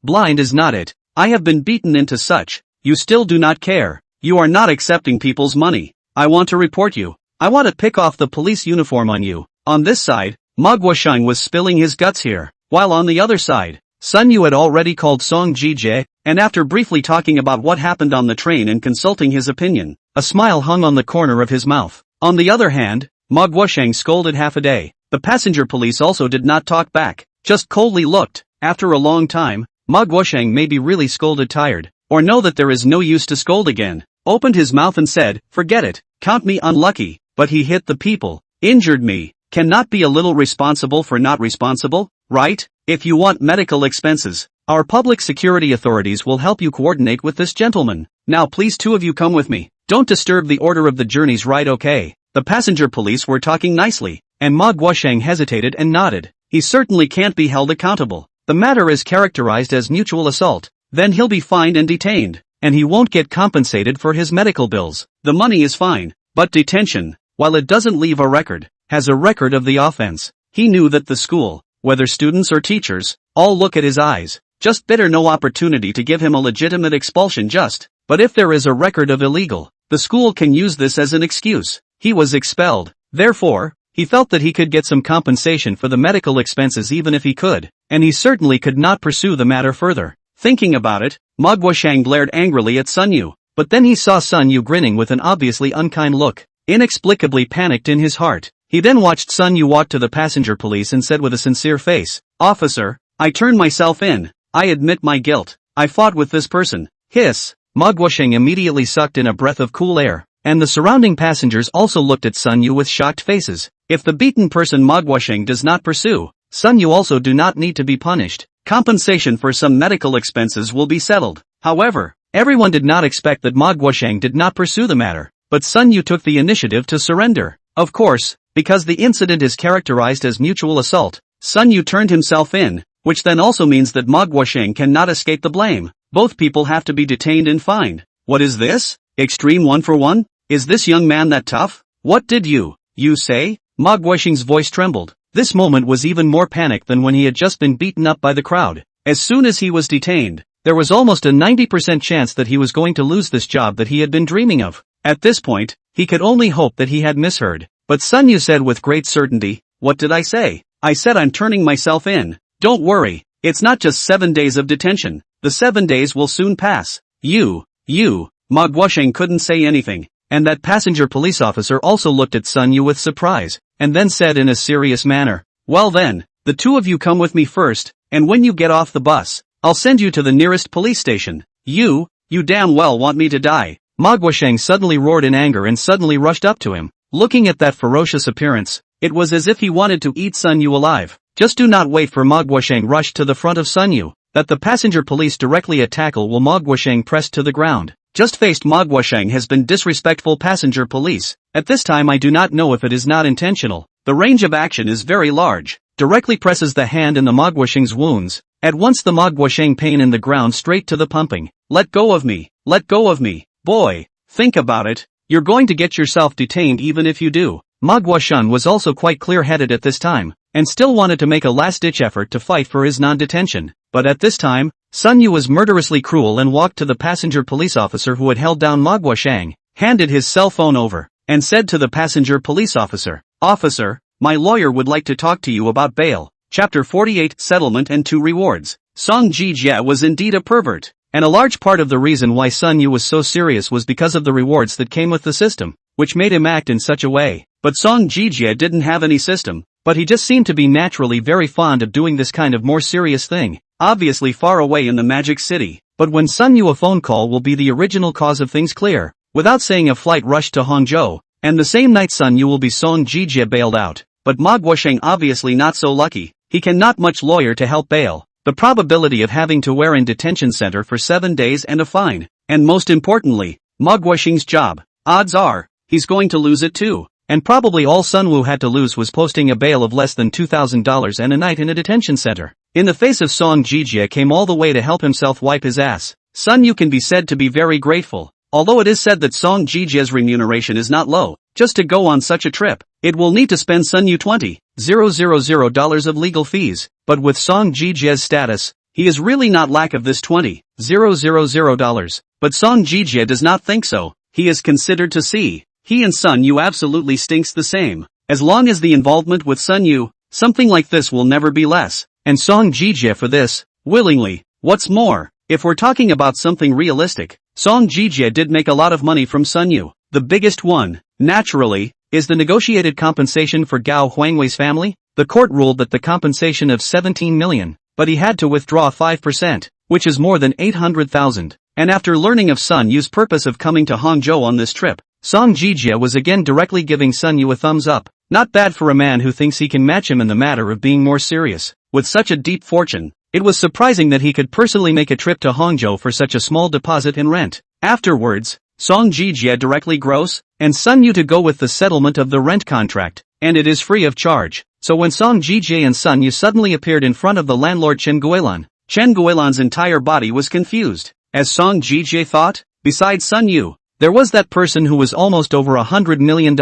blind is not it. I have been beaten into such. You still do not care. You are not accepting people's money. I want to report you. I want to pick off the police uniform on you." On this side, Manhwa was spilling his guts here, while on the other side, Sun Yu had already called Song Ji-jae, and after briefly talking about what happened on the train and consulting his opinion, a smile hung on the corner of his mouth. On the other hand, Manhwa scolded half a day. The passenger police also did not talk back, just coldly looked. After a long time, Manhwa may be really scolded tired, or know that there is no use to scold again, opened his mouth and said, "Forget it, count me unlucky," but he hit the people, injured me, cannot be a little responsible for not responsible, right? If you want medical expenses, our public security authorities will help you coordinate with this gentleman. Now please two of you come with me. Don't disturb the order of the journeys, right? Okay. The passenger police were talking nicely, and Manhwa hesitated and nodded. He certainly can't be held accountable. The matter is characterized as mutual assault. Then he'll be fined and detained, and he won't get compensated for his medical bills. The money is fine, but detention, while it doesn't leave a record, has a record of the offense. He knew that the school, whether students or teachers, all look at his eyes. Just bitter, no opportunity to give him a legitimate expulsion just. But if there is a record of illegal, the school can use this as an excuse. He was expelled. Therefore, he felt that he could get some compensation for the medical expenses even if he could, and he certainly could not pursue the matter further. Thinking about it, Manhwa glared angrily at Sun Yu, but then he saw Sun Yu grinning with an obviously unkind look, inexplicably panicked in his heart. He then watched Sun Yu walk to the passenger police and said with a sincere face, "Officer, I turned myself in. I admit my guilt. I fought with this person." Hiss. Manhwa immediately sucked in a breath of cool air, and the surrounding passengers also looked at Sun Yu with shocked faces. If the beaten person Manhwa does not pursue, Sun Yu also do not need to be punished. Compensation for some medical expenses will be settled. However, everyone did not expect that Manhwa did not pursue the matter, but Sun Yu took the initiative to surrender. Of course, because the incident is characterized as mutual assault, Sun Yu turned himself in, which then also means that Manhwa cannot escape the blame. Both people have to be detained and fined. What is this? Extreme 1-for-1? Is this young man that tough? What did you say? Manhwa's voice trembled. This moment was even more panic than when he had just been beaten up by the crowd. As soon as he was detained, there was almost a 90% chance that he was going to lose this job that he had been dreaming of. At this point, he could only hope that he had misheard. But Sun Yu said with great certainty, "What did I say? I said I'm turning myself in. Don't worry, it's not just 7 days of detention. The 7 days will soon pass." Manhwa couldn't say anything, and that passenger police officer also looked at Sun Yu with surprise, and then said in a serious manner, "Well then, the two of you come with me first, and when you get off the bus, I'll send you to the nearest police station." You damn well want me to die." Manhwa suddenly roared in anger and suddenly rushed up to him. Looking at that ferocious appearance, it was as if he wanted to eat Sun Yu alive. Just do not wait for Manhwa rushed to the front of Sun Yu, that the passenger police directly at tackle while Manhwa pressed to the ground. Just faced Manhwa has been disrespectful passenger police. At this time I do not know if it is not intentional. The range of action is very large. Directly presses the hand in the Manhwa's wounds. At once the Manhwa pain in the ground straight to the pumping. Let go of me. Let go of me. Boy, think about it. You're going to get yourself detained even if you do. Manhwa was also quite clear-headed at this time, and still wanted to make a last-ditch effort to fight for his non-detention. But at this time, Sun Yu was murderously cruel and walked to the passenger police officer who had held down Manhwa, handed his cell phone over, and said to the passenger police officer, "Officer, my lawyer would like to talk to you about bail." Chapter 48, Settlement and 2 Rewards. Song Ji-jae was indeed a pervert, and a large part of the reason why Sun Yu was so serious was because of the rewards that came with the system, which made him act in such a way. But Song Ji-jae didn't have any system, but he just seemed to be naturally very fond of doing this kind of more serious thing, obviously far away in the Magic City. But when Sun Yu a phone call will be the original cause of things clear, without saying a flight rushed to Hangzhou, and the same night Sun Yu will be Song Ji-jae bailed out. But Manhwa obviously not so lucky, he can not much lawyer to help bail. The probability of having to wear in detention center for 7 days and a fine, and most importantly, Manhwa's job, odds are, he's going to lose it too. And probably all Sun Yu had to lose was posting a bail of less than $2,000 and a night in a detention center. In the face of Song Ji-jae came all the way to help himself wipe his ass. Sun Yu can be said to be very grateful, although it is said that Song Ji-jae's remuneration is not low. Just to go on such a trip, it will need to spend Sun Yu $20,000 of legal fees, but with Song Ji-jae's status, he is really not lack of this $20,000. But Song Ji-jae does not think so. He is considered to see. He and Sun Yu absolutely stinks the same. As long as the involvement with Sun Yu Something like this will never be less. And Song Ji-jae for this, willingly. What's more, if we're talking about something realistic, Song Ji-jae did make a lot of money from Sun Yu. The biggest one, naturally, is the negotiated compensation for Gao Huangwei's family. The court ruled that the compensation of 17 million, but he had to withdraw 5%, which is more than 800,000. And after learning of Sun Yu's purpose of coming to Hangzhou on this trip, Song Ji-jae was again directly giving Sun Yu a thumbs up. Not bad for a man who thinks he can match him in the matter of being more serious. With such a deep fortune, it was surprising that he could personally make a trip to Hangzhou for such a small deposit in rent. Afterwards, Song Ji-jae directly gross, and Sun Yu to go with the settlement of the rent contract, and it is free of charge. So when Song Ji-jae and Sun Yu suddenly appeared in front of the landlord Chen Guilan's entire body was confused. As Song Ji-jae thought, besides Sun Yu, there was that person who was almost over $100 million,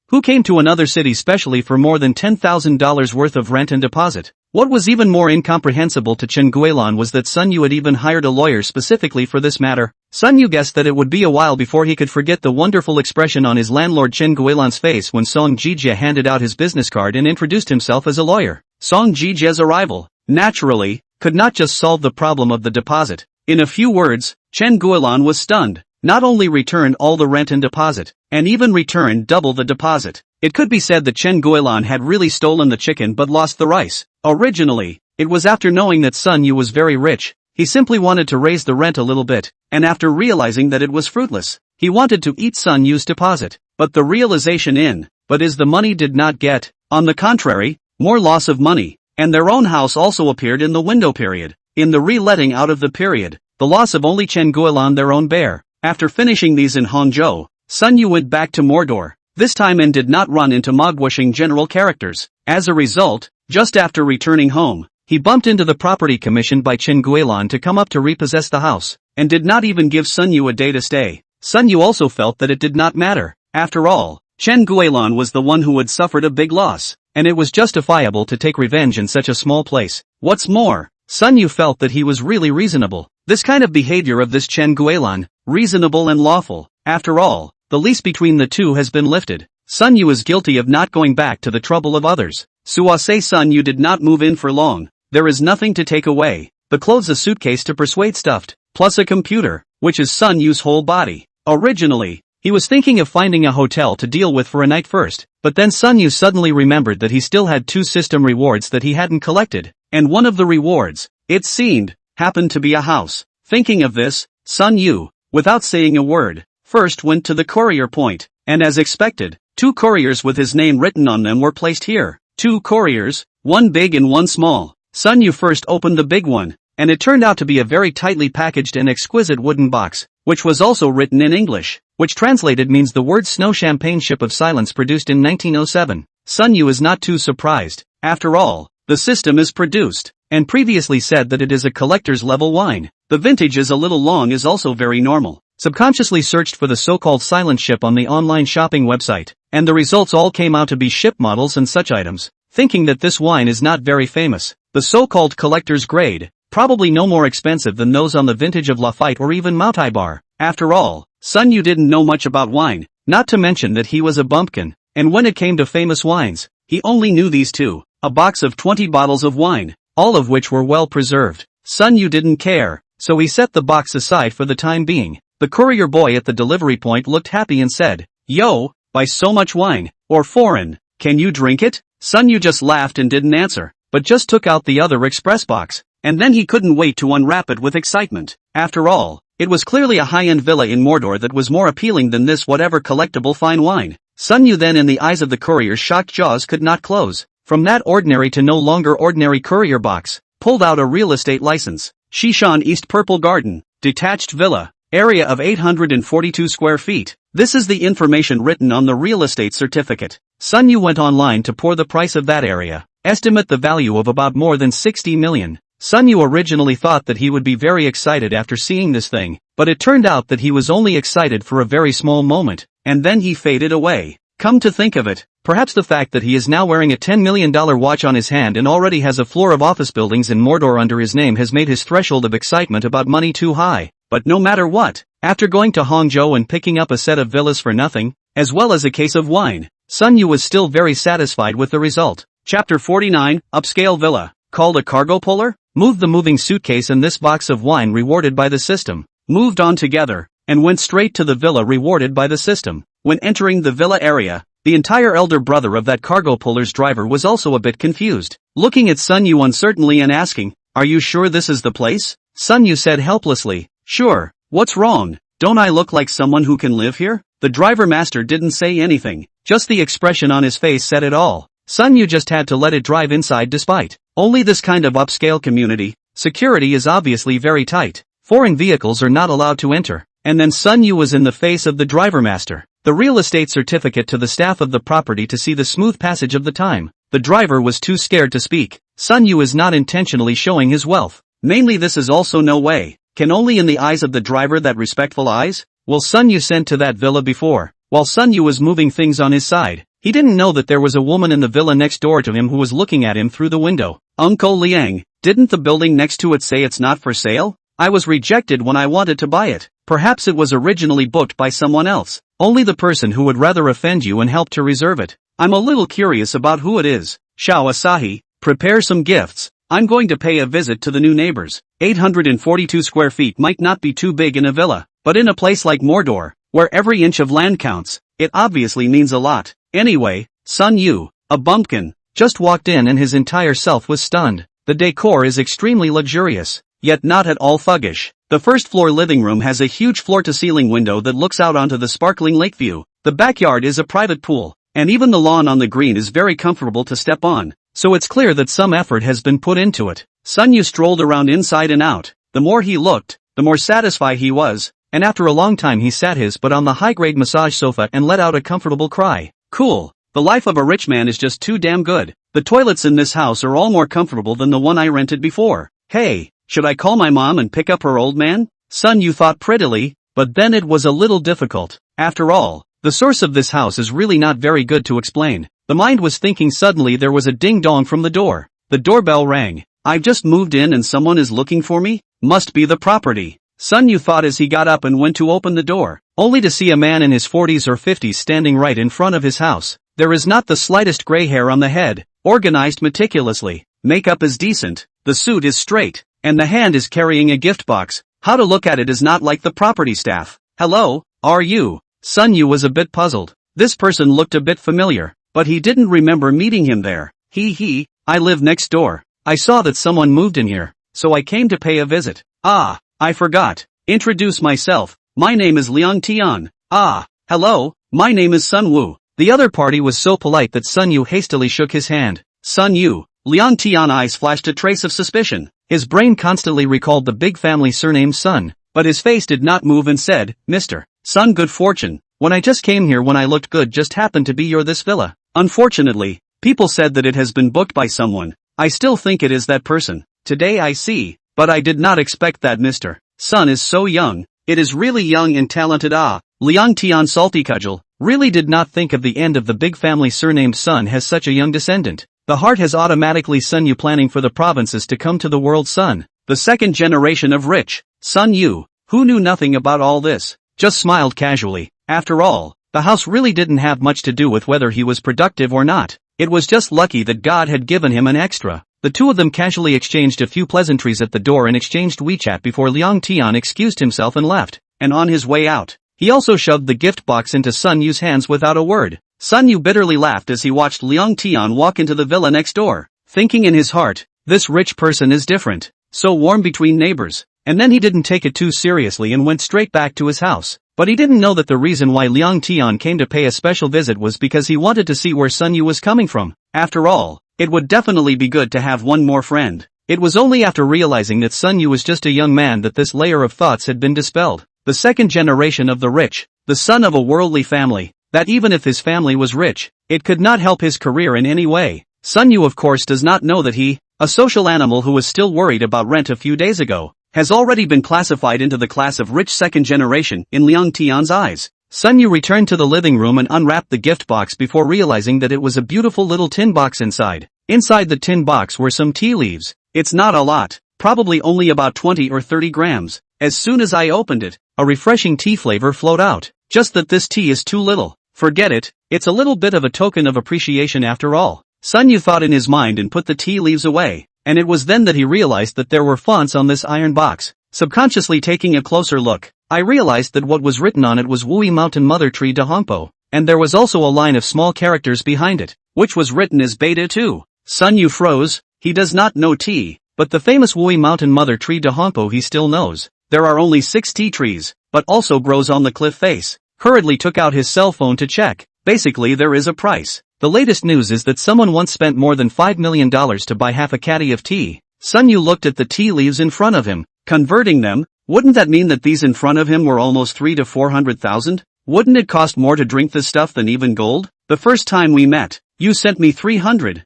who came to another city specially for more than $10,000 worth of rent and deposit. What was even more incomprehensible to Chen Guilan was that Sun Yu had even hired a lawyer specifically for this matter. Sun Yu guessed that it would be a while before he could forget the wonderful expression on his landlord Chen Guilan's face when Song Ji-jae handed out his business card and introduced himself as a lawyer. Song Ji-jae's arrival, naturally, could not just solve the problem of the deposit. In a few words, Chen Guilan was stunned. Not only returned all the rent and deposit, and even returned double the deposit. It could be said that Chen Guilan had really stolen the chicken but lost the rice. Originally, it was after knowing that Sun Yu was very rich, he simply wanted to raise the rent a little bit, and after realizing that it was fruitless, he wanted to eat Sun Yu's deposit. But the realization is the money did not get, on the contrary, more loss of money, and their own house also appeared in the window period. In the re-letting out of the period, the loss of only Chen Guilan their own bear. After finishing these in Hangzhou, Sun Yu went back to Mordor, this time and did not run into mogwashing general characters. As a result, just after returning home, he bumped into the property commissioned by Chen Guilan to come up to repossess the house, and did not even give Sun Yu a day to stay. Sun Yu also felt that it did not matter. After all, Chen Guilan was the one who had suffered a big loss, and it was justifiable to take revenge in such a small place. What's more, Sun Yu felt that he was really reasonable. This kind of behavior of this Chen Guilan, reasonable and lawful. After all, the lease between the two has been lifted. Sun Yu is guilty of not going back to the trouble of others. Suase Sun Yu did not move in for long. There is nothing to take away. The clothes, a suitcase to persuade stuffed, plus a computer, which is Sun Yu's whole body. Originally, he was thinking of finding a hotel to deal with for a night first, but then Sun Yu suddenly remembered that he still had 2 system rewards that he hadn't collected, and one of the rewards, it seemed, happened to be a house. Thinking of this, Sun Yu, without saying a word, first went to the courier point, and as expected, 2 couriers with his name written on them were placed here. 2 couriers, one big and one small. Sun Yu first opened the big one, and it turned out to be a very tightly packaged and exquisite wooden box, which was also written in English, which translated means the word Snow Champagne Ship of Silence produced in 1907. Sun Yu is not too surprised. After all, the system is produced, and previously said that it is a collector's level wine. The vintage is a little long is also very normal. Subconsciously searched for the so-called silent ship on the online shopping website, and the results all came out to be ship models and such items. Thinking that this wine is not very famous, the so-called collector's grade, probably no more expensive than those on the vintage of Lafite or even Moutai Bar. After all, Sun Yu didn't know much about wine, not to mention that he was a bumpkin, and when it came to famous wines, he only knew these 2, a box of 20 bottles of wine, all of which were well preserved. Sun Yu didn't care, so he set the box aside for the time being. The courier boy at the delivery point looked happy and said, "Yo, buy so much wine, or foreign, can you drink it?" Sun Yu just laughed and didn't answer, but just took out the other express box, and then he couldn't wait to unwrap it with excitement. After all, it was clearly a high-end villa in Mordor that was more appealing than this whatever collectible fine wine. Sun Yu then, in the eyes of the courier's shocked jaws, could not close. From that ordinary to no longer ordinary courier box, pulled out a real estate license. Shishan East Purple Garden, detached villa, area of 842 square feet. This is the information written on the real estate certificate. Sun Yu went online to pour the price of that area. Estimate the value of about more than 60 million. Sun Yu originally thought that he would be very excited after seeing this thing, but it turned out that he was only excited for a very small moment, and then he faded away. Come to think of it, perhaps the fact that he is now wearing a $10 million watch on his hand and already has a floor of office buildings in Mordor under his name has made his threshold of excitement about money too high. But no matter what, after going to Hangzhou and picking up a set of villas for nothing, as well as a case of wine, Sun Yu was still very satisfied with the result. Chapter 49, Upscale Villa. Called a cargo puller? Moved the moving suitcase and this box of wine rewarded by the system. Moved on together, and went straight to the villa rewarded by the system. When entering the villa area, the entire elder brother of that cargo puller's driver was also a bit confused. Looking at Sun Yu uncertainly and asking, "Are you sure this is the place?" Sun Yu said helplessly, "Sure, what's wrong? Don't I look like someone who can live here?" The driver master didn't say anything, just the expression on his face said it all. Sun Yu just had to let it drive inside despite only this kind of upscale community. Security is obviously very tight. Foreign vehicles are not allowed to enter. And then Sun Yu was in the face of the driver master. The real estate certificate to the staff of the property to see the smooth passage of the time. The driver was too scared to speak. Sun Yu is not intentionally showing his wealth. Mainly this is also no way. Can only in the eyes of the driver that respectful eyes? Well, Sun Yu sent to that villa before. While Sun Yu was moving things on his side, he didn't know that there was a woman in the villa next door to him who was looking at him through the window. Uncle Liang, didn't the building next to it say it's not for sale? I was rejected when I wanted to buy it. Perhaps it was originally booked by someone else. Only the person who would rather offend you and help to reserve it. I'm a little curious about who it is. Xiao Asahi, prepare some gifts. I'm going to pay a visit to the new neighbors. 842 square feet might not be too big in a villa, but in a place like Mordor, where every inch of land counts, it obviously means a lot. Anyway, Sun Yu, a bumpkin, just walked in and his entire self was stunned. The decor is extremely luxurious, yet not at all thuggish. The first floor living room has a huge floor-to-ceiling window that looks out onto the sparkling lake view. The backyard is a private pool, and even the lawn on the green is very comfortable to step on, so it's clear that some effort has been put into it. Sun Yu strolled around inside and out. The more he looked, the more satisfied he was, and after a long time he sat his butt on the high-grade massage sofa and let out a comfortable cry. Cool. The life of a rich man is just too damn good. The toilets in this house are all more comfortable than the one I rented before. Hey, should I call my mom and pick up her old man? Sun Yu thought prettily, but then it was a little difficult. After all, the source of this house is really not very good to explain. The mind was thinking suddenly there was a ding-dong from the door. The doorbell rang. I've just moved in and someone is looking for me? Must be the property. Sun Yu thought as he got up and went to open the door, only to see a man in his 40s or 50s standing right in front of his house. There is not the slightest gray hair on the head, organized meticulously. Makeup is decent, the suit is straight, and the hand is carrying a gift box. How to look at it is not like the property staff. Hello, are you? Sun Yu was a bit puzzled. This person looked a bit familiar, but he didn't remember meeting him there. I live next door. I saw that someone moved in here, so I came to pay a visit. Ah, I forgot. Introduce myself. My name is Liang Tian. Ah, hello, my name is Sun Wu. The other party was so polite that Sun Yu hastily shook his hand. Sun Yu. Liang Tian eyes flashed a trace of suspicion. His brain constantly recalled the big family surname Sun, but his face did not move and said, Mr. Sun, good fortune. When I just came here when I looked good just happened to be your this villa. Unfortunately, people said that it has been booked by someone. I still think it is that person. Today I see, but I did not expect that Mr. Sun is so young. It is really young and talented. Ah, Liang Tian salty cudgel, really did not think of the end of the big family surnamed Sun has such a young descendant. The heart has automatically Sun Yu planning for the provinces to come to the world Sun. The second generation of rich. Sun Yu, who knew nothing about all this, just smiled casually. After all, the house really didn't have much to do with whether he was productive or not. It was just lucky that God had given him an extra. The two of them casually exchanged a few pleasantries at the door and exchanged WeChat before Liang Tian excused himself and left. And on his way out, he also shoved the gift box into Sun Yu's hands without a word. Sun Yu bitterly laughed as he watched Liang Tian walk into the villa next door, thinking in his heart, this rich person is different, so warm between neighbors. And then he didn't take it too seriously and went straight back to his house. But he didn't know that the reason why Liang Tian came to pay a special visit was because he wanted to see where Sun Yu was coming from. After all, it would definitely be good to have one more friend. It was only after realizing that Sun Yu was just a young man that this layer of thoughts had been dispelled. The second generation of the rich, the son of a worldly family, that even if his family was rich, it could not help his career in any way. Sun Yu of course does not know that he, a social animal who was still worried about rent a few days ago, has already been classified into the class of rich second generation in Liang Tian's eyes. Sun Yu returned to the living room and unwrapped the gift box before realizing that it was a beautiful little tin box inside. Inside the tin box were some tea leaves. It's not a lot, probably only about 20 or 30 grams. As soon as I opened it, a refreshing tea flavor flowed out. Just that this tea is too little. Forget it, it's a little bit of a token of appreciation after all. Sun Yu thought in his mind and put the tea leaves away, and it was then that he realized that there were fonts on this iron box. Subconsciously taking a closer look, I realized that what was written on it was Wui Mountain Mother Tree de Hongpo, and there was also a line of small characters behind it, which was written as Beta 2. Sun Yu froze. He does not know tea, but the famous Wui Mountain Mother Tree de Hongpo he still knows. There are only 6 tea trees, but also grows on the cliff face. Hurriedly took out his cell phone to check. Basically there is a price. The latest news is that someone once spent more than $5 million to buy half a caddy of tea. Sun Yu looked at the tea leaves in front of him. Converting them, wouldn't that mean that these in front of him were almost 300,000 to 400,000? Wouldn't it cost more to drink this stuff than even gold? The first time we met, you sent me 300,000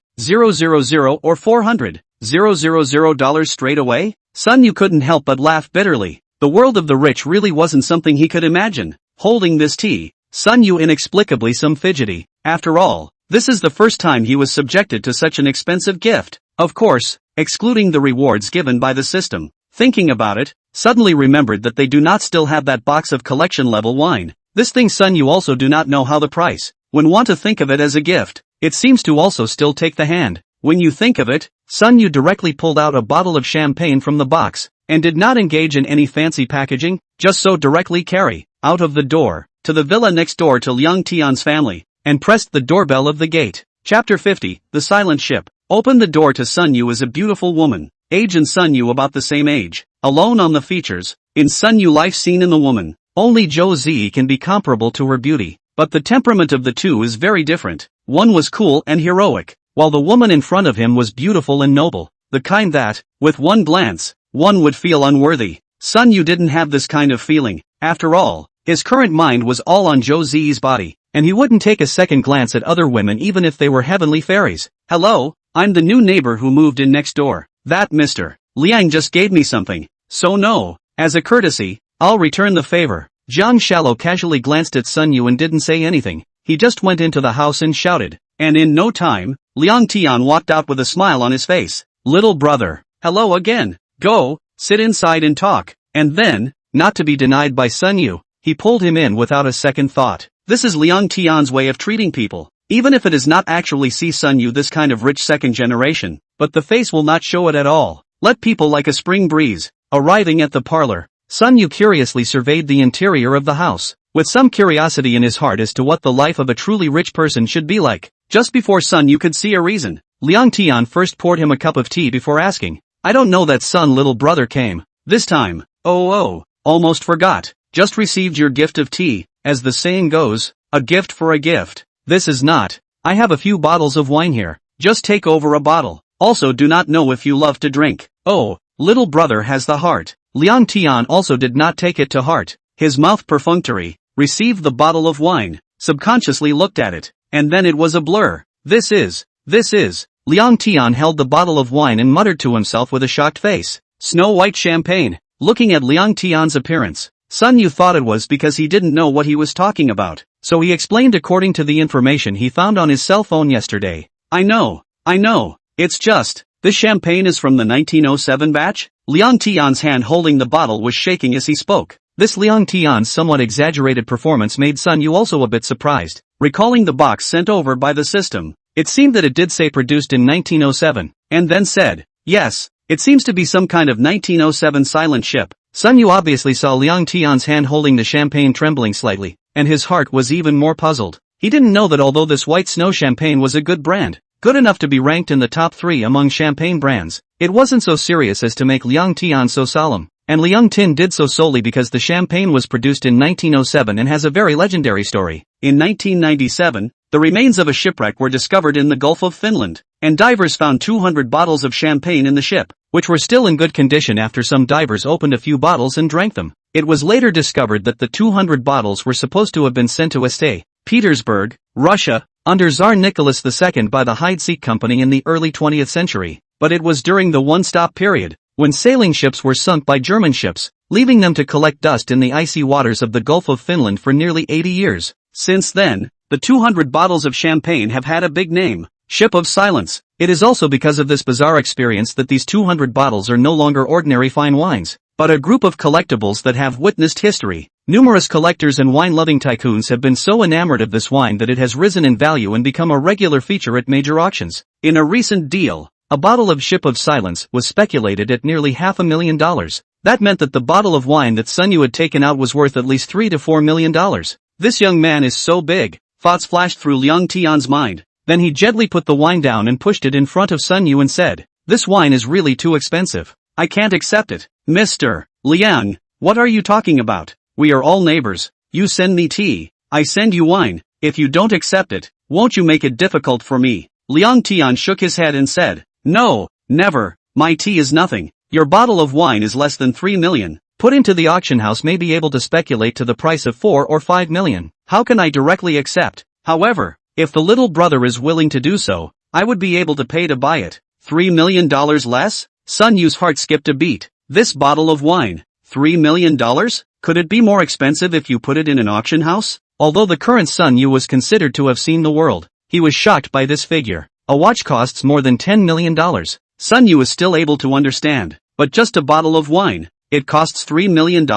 or 400,000 dollars straight away? Sun Yu couldn't help but laugh bitterly. The world of the rich really wasn't something he could imagine. Holding this tea, Sun Yu inexplicably some fidgety. After all, this is the first time he was subjected to such an expensive gift. Of course, excluding the rewards given by the system. Thinking about it, suddenly remembered that they do not still have that box of collection level wine. This thing Sun Yu also do not know how the price. When want to think of it as a gift, it seems to also still take the hand. When you think of it, Sun Yu directly pulled out a bottle of champagne from the box, and did not engage in any fancy packaging, just so directly carry, out of the door, to the villa next door to Liang Tian's family, and pressed the doorbell of the gate. Chapter 50, The Silent Ship. Opened the door to Sun Yu as a beautiful woman. Age and Sun Yu about the same age. Alone on the features. In Sun Yu life seen in the woman. Only Zhou Zi can be comparable to her beauty. But the temperament of the two is very different. One was cool and heroic, while the woman in front of him was beautiful and noble. The kind that, with one glance, one would feel unworthy. Sun Yu didn't have this kind of feeling. After all, his current mind was all on Zhou Zi's body, and he wouldn't take a second glance at other women even if they were heavenly fairies. Hello, I'm the new neighbor who moved in next door. That Mr. Liang just gave me something. So no, as a courtesy, I'll return the favor. Jiang Shallow casually glanced at Sun Yu and didn't say anything. He just went into the house and shouted. And in no time, Liang Tian walked out with a smile on his face. Little brother, hello again. Go, sit inside and talk. And then, not to be denied by Sun Yu, he pulled him in without a second thought. This is Liang Tian's way of treating people. Even if it is not actually see Sun Yu this kind of rich second generation, but the face will not show it at all. Let people like a spring breeze. Arriving at the parlor, Sun Yu curiously surveyed the interior of the house, with some curiosity in his heart as to what the life of a truly rich person should be like. Just before Sun Yu could see a reason, Liang Tian first poured him a cup of tea before asking, I don't know that Sun little brother came. This time, almost forgot. Just received your gift of tea, as the saying goes, a gift for a gift. This is not. I have a few bottles of wine here. Just take over a bottle. Also do not know if you love to drink. Oh, little brother has the heart. Liang Tian also did not take it to heart. His mouth perfunctory, received the bottle of wine, subconsciously looked at it, and then it was a blur. This is. Liang Tian held the bottle of wine and muttered to himself with a shocked face. Snow white champagne. Looking at Liang Tian's appearance, Sun Yu thought it was because he didn't know what he was talking about, so he explained according to the information he found on his cell phone yesterday. I know, it's just, this champagne is from the 1907 batch? Liang Tian's hand holding the bottle was shaking as he spoke. This Liang Tian's somewhat exaggerated performance made Sun Yu also a bit surprised. Recalling the box sent over by the system, it seemed that it did say produced in 1907, and then said, yes, it seems to be some kind of 1907 silent ship. Sun Yu obviously saw Liang Tian's hand holding the champagne trembling slightly, and his heart was even more puzzled. He didn't know that although this white snow champagne was a good brand, good enough to be ranked in the top 3 among champagne brands, it wasn't so serious as to make Liang Tian so solemn. And Liang Tin did so solely because the champagne was produced in 1907 and has a very legendary story. In 1997, the remains of a shipwreck were discovered in the Gulf of Finland, and divers found 200 bottles of champagne in the ship, which were still in good condition after some divers opened a few bottles and drank them. It was later discovered that the 200 bottles were supposed to have been sent to St. Petersburg, Russia, under Tsar Nicholas II by the Hyde Seat Company in the early 20th century, but it was during the one-stop period, when sailing ships were sunk by German ships, leaving them to collect dust in the icy waters of the Gulf of Finland for nearly 80 years. Since then, the 200 bottles of champagne have had a big name, Ship of Silence. It is also because of this bizarre experience that these 200 bottles are no longer ordinary fine wines, but a group of collectibles that have witnessed history. Numerous collectors and wine-loving tycoons have been so enamored of this wine that it has risen in value and become a regular feature at major auctions. In a recent deal, a bottle of Ship of Silence was speculated at nearly $500,000. That meant that the bottle of wine that Sun Yu had taken out was worth at least $3 to $4 million. This young man is so big, thoughts flashed through Liang Tian's mind. Then he gently put the wine down and pushed it in front of Sun Yu and said, "This wine is really too expensive. I can't accept it." "Mr. Liang, what are you talking about? We are all neighbors. You send me tea, I send you wine. If you don't accept it, won't you make it difficult for me?" Liang Tian shook his head and said, "No, never, my tea is nothing. Your bottle of wine is less than 3 million. Put into the auction house may be able to speculate to the price of 4 or 5 million. How can I directly accept? However, if the little brother is willing to do so, I would be able to pay to buy it." $3 million less? Sun Yu's heart skipped a beat. This bottle of wine, $3 million? Could it be more expensive if you put it in an auction house? Although the current Sun Yu was considered to have seen the world, he was shocked by this figure. A watch costs more than $10 million. Sun Yu is still able to understand. But just a bottle of wine, it costs $3 million?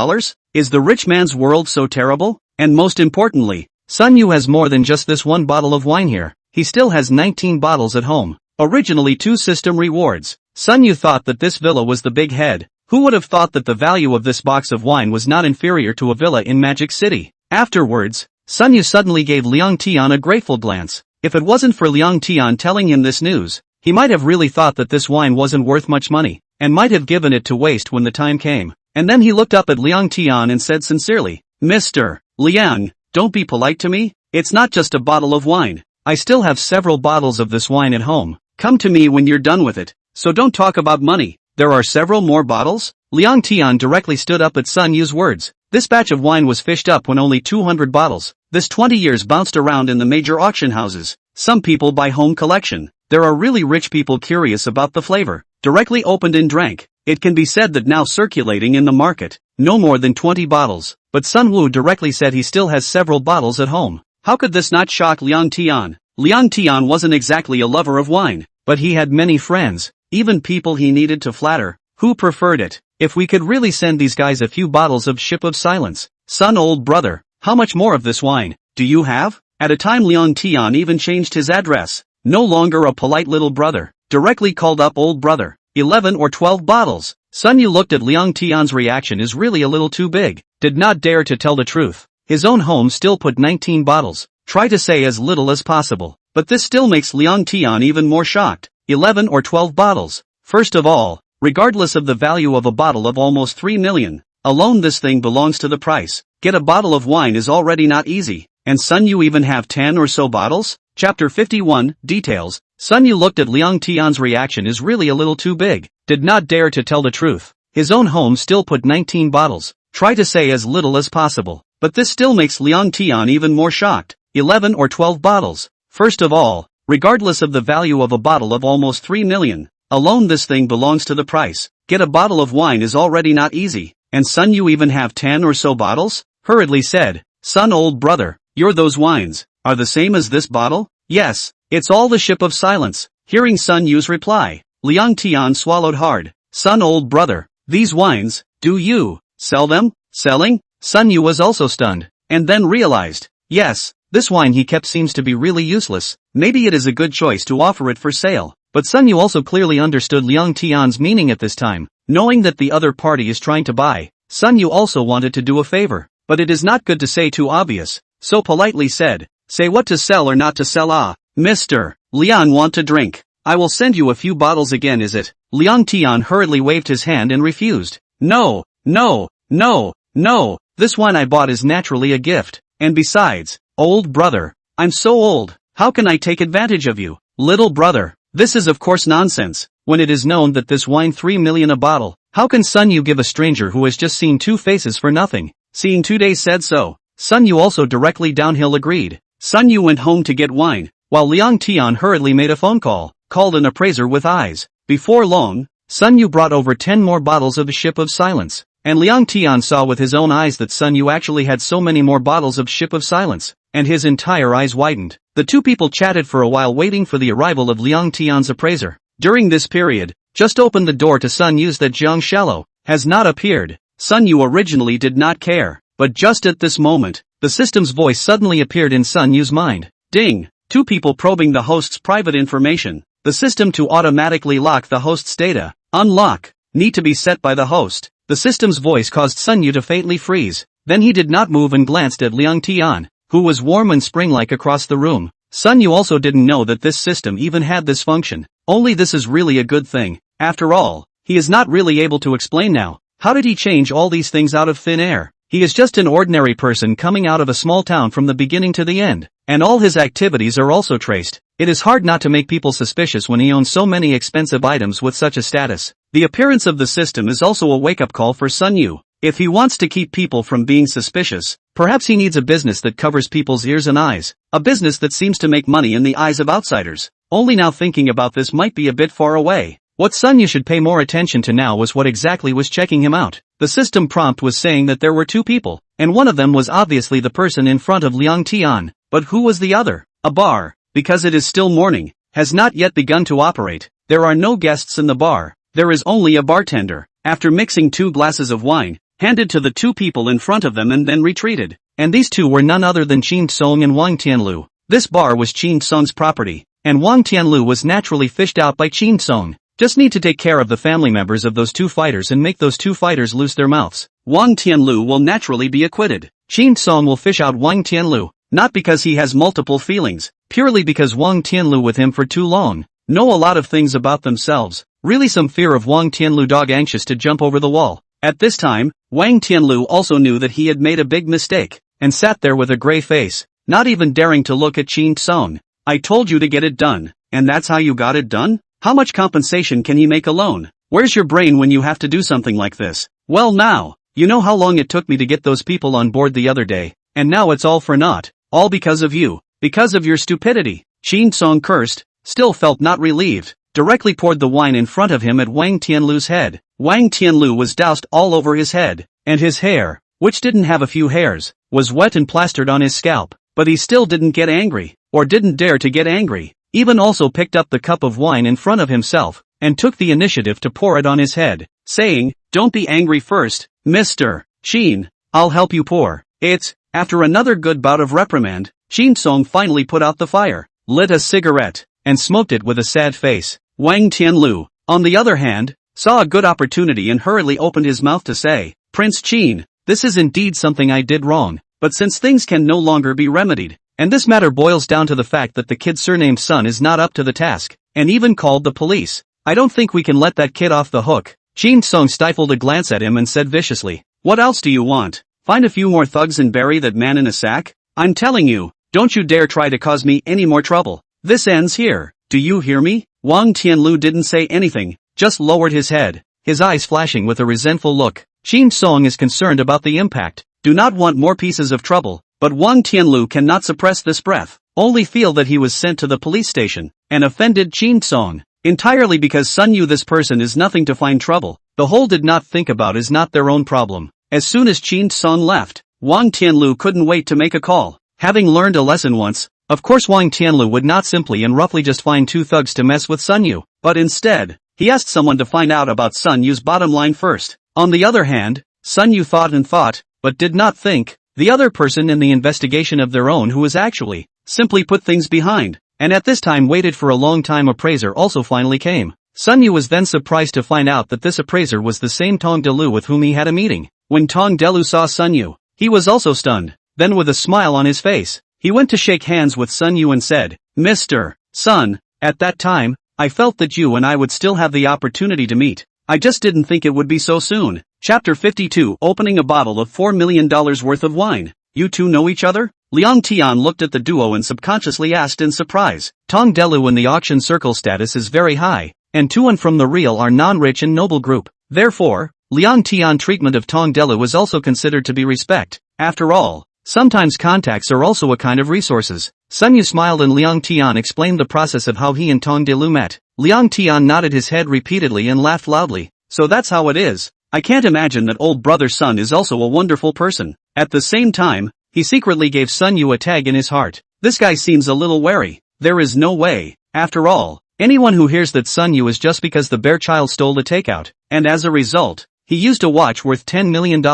Is the rich man's world so terrible? And most importantly, Sun Yu has more than just this one bottle of wine here. He still has 19 bottles at home. Originally 2 system rewards. Sun Yu thought that this villa was the big head. Who would have thought that the value of this box of wine was not inferior to a villa in Magic City? Afterwards, Sun Yu suddenly gave Liang Tian a grateful glance. If it wasn't for Liang Tian telling him this news, he might have really thought that this wine wasn't worth much money, and might have given it to waste when the time came. And then he looked up at Liang Tian and said sincerely, "Mr. Liang, don't be polite to me. It's not just a bottle of wine. I still have several bottles of this wine at home. Come to me when you're done with it. So don't talk about money. There are several more bottles?" Liang Tian directly stood up at Sun Yu's words. This batch of wine was fished up when only 200 bottles. This 20 years bounced around in the major auction houses. Some people buy home collection. There are really rich people curious about the flavor. Directly opened and drank. It can be said that now circulating in the market, no more than 20 bottles. But Sun Wu directly said he still has several bottles at home. How could this not shock Liang Tian? Liang Tian wasn't exactly a lover of wine, but he had many friends, even people he needed to flatter, who preferred it. "If we could really send these guys a few bottles of Ship of Silence. Son, old brother, how much more of this wine do you have?" At a time Liang Tian even changed his address. No longer a polite little brother, directly called up old brother. 11 or 12 bottles. Sun Yu looked at Liang Tian's reaction is really a little too big. Did not dare to tell the truth. His own home still put 19 bottles. Try to say as little as possible. But this still makes Liang Tian even more shocked. 11 or 12 bottles. First of all, regardless of the value of a bottle of almost 3 million, alone this thing belongs to the price. Get a bottle of wine is already not easy. And Sun Yu even have 10 or so bottles? Chapter 51, Details. Sun Yu looked at Liang Tian's reaction is really a little too big. Did not dare to tell the truth. His own home still put 19 bottles. Try to say as little as possible. But this still makes Liang Tian even more shocked. 11 or 12 bottles. First of all, regardless of the value of a bottle of almost 3 million, alone this thing belongs to the price. Get a bottle of wine is already not easy. And Sun Yu even have 10 or so bottles? Hurriedly said, "Son, old brother, you're those wines are the same as this bottle?" "Yes, it's all the Ship of Silence." Hearing Sun Yu's reply, Liang Tian swallowed hard. "Son, old brother, these wines, do you sell them?" Selling? Sun Yu was also stunned, and then realized, yes, this wine he kept seems to be really useless. Maybe it is a good choice to offer it for sale. But Sun Yu also clearly understood Liang Tian's meaning at this time. Knowing that the other party is trying to buy, Sun Yu also wanted to do a favor. But it is not good to say too obvious, so politely said, "Say what to sell or not to sell." "Ah, Mr. Liang want to drink. I will send you a few bottles again, is it?" Liang Tian hurriedly waved his hand and refused. "No, no, no, no, this wine I bought is naturally a gift, and besides, old brother, I'm so old, how can I take advantage of you?" "Little brother, this is of course nonsense, when it is known that this wine 3 million a bottle, how can Sun Yu give a stranger who has just seen 2 faces for nothing?" Seeing 2 days said so, Sun Yu also directly downhill agreed. Sun Yu went home to get wine, while Liang Tian hurriedly made a phone call, called an appraiser with eyes. Before long, Sun Yu brought over 10 more bottles of the Ship of Silence, and Liang Tian saw with his own eyes that Sun Yu actually had so many more bottles of Ship of Silence, and his entire eyes widened. The two people chatted for a while waiting for the arrival of Liang Tian's appraiser. During this period, just opened the door to Sun Yu's that Jiang Shallow has not appeared. Sun Yu originally did not care. But just at this moment, the system's voice suddenly appeared in Sun Yu's mind. Ding! Two people probing the host's private information. The system to automatically lock the host's data. Unlock. Need to be set by the host. The system's voice caused Sun Yu to faintly freeze. Then he did not move and glanced at Liang Tian, who was warm and spring-like across the room. Sun Yu also didn't know that this system even had this function. Only this is really a good thing. After all, he is not really able to explain now. How did he change all these things out of thin air? He is just an ordinary person coming out of a small town from the beginning to the end. And all his activities are also traced. It is hard not to make people suspicious when he owns so many expensive items with such a status. The appearance of the system is also a wake-up call for Sun Yu. If he wants to keep people from being suspicious, perhaps he needs a business that covers people's ears and eyes. A business that seems to make money in the eyes of outsiders. Only now thinking about this might be a bit far away. What Sun Yu should pay more attention to now was what exactly was checking him out. The system prompt was saying that there were two people, and one of them was obviously the person in front of Liang Tian. But who was the other? A bar, because it is still morning, has not yet begun to operate. There are no guests in the bar. There is only a bartender. After mixing 2 glasses of wine, handed to the two people in front of them and then retreated. And these two were none other than Qin Song and Wang Tianlu. This bar was Qin Song's property, and Wang Tianlu was naturally fished out by Qin Song. Just need to take care of the family members of those two fighters and make those two fighters lose their mouths. Wang Tianlu will naturally be acquitted. Qin Song will fish out Wang Tianlu, not because he has multiple feelings, purely because Wang Tianlu with him for too long. Know a lot of things about themselves. Really some fear of Wang Tianlu dog anxious to jump over the wall. At this time, Wang Tianlu also knew that he had made a big mistake, and sat there with a gray face, not even daring to look at Qin Song. I told you to get it done, and that's how you got it done? How much compensation can he make alone? Where's your brain when you have to do something like this? Well now, you know how long it took me to get those people on board the other day, and now it's all for naught. All because of you. Because of your stupidity. Qin Song cursed, still felt not relieved, directly poured the wine in front of him at Wang Tianlu's head. Wang Tianlu was doused all over his head, and his hair, which didn't have a few hairs, was wet and plastered on his scalp, but he still didn't get angry, or didn't dare to get angry. Even also picked up the cup of wine in front of himself, and took the initiative to pour it on his head, saying, "Don't be angry first, Mr. Qin, I'll help you pour it." After another good bout of reprimand, Qin Song finally put out the fire, lit a cigarette, and smoked it with a sad face. Wang Tianlu, on the other hand, saw a good opportunity and hurriedly opened his mouth to say, "Prince Qin, this is indeed something I did wrong, but since things can no longer be remedied, and this matter boils down to the fact that the kid's surnamed Sun is not up to the task, and even called the police, I don't think we can let that kid off the hook." Qin Song stifled a glance at him and said viciously, "What else do you want? Find a few more thugs and bury that man in a sack? I'm telling you, don't you dare try to cause me any more trouble. This ends here. Do you hear me?" Wang Tianlu didn't say anything, just lowered his head, his eyes flashing with a resentful look. Qin Song is concerned about the impact, do not want more pieces of trouble, but Wang Tianlu cannot suppress this breath, only feel that he was sent to the police station, and offended Qin Song, entirely because Sun Yu this person is nothing to find trouble, the whole did not think about is not their own problem. As soon as Qin Song left, Wang Tianlu couldn't wait to make a call. Having learned a lesson once, of course Wang Tianlu would not simply and roughly just find two thugs to mess with Sun Yu, but instead, he asked someone to find out about Sun Yu's bottom line first. On the other hand, Sun Yu thought and thought, but did not think, the other person in the investigation of their own who was actually, simply put things behind, and at this time waited for a long time appraiser also finally came. Sun Yu was then surprised to find out that this appraiser was the same Tong Delu with whom he had a meeting. When Tong Delu saw Sun Yu, he was also stunned, then with a smile on his face, he went to shake hands with Sun Yu and said, "Mr. Sun, at that time, I felt that you and I would still have the opportunity to meet. I just didn't think it would be so soon." Chapter 52 Opening a bottle of $4 million worth of wine. You two know each other? Liang Tian looked at the duo and subconsciously asked in surprise. Tong Delu in the auction circle status is very high, and to and from the real are non-rich and noble group. Therefore, Liang Tian treatment of Tong Delu was also considered to be respect. After all, sometimes contacts are also a kind of resources. Sun Yu smiled and Liang Tian explained the process of how he and Tong Delu met. Liang Tian nodded his head repeatedly and laughed loudly. So that's how it is. I can't imagine that old brother Sun is also a wonderful person. At the same time, he secretly gave Sun Yu a tag in his heart. This guy seems a little wary. There is no way. After all, anyone who hears that Sun Yu is just because the bear child stole a takeout, and as a result, he used a watch worth $10 million,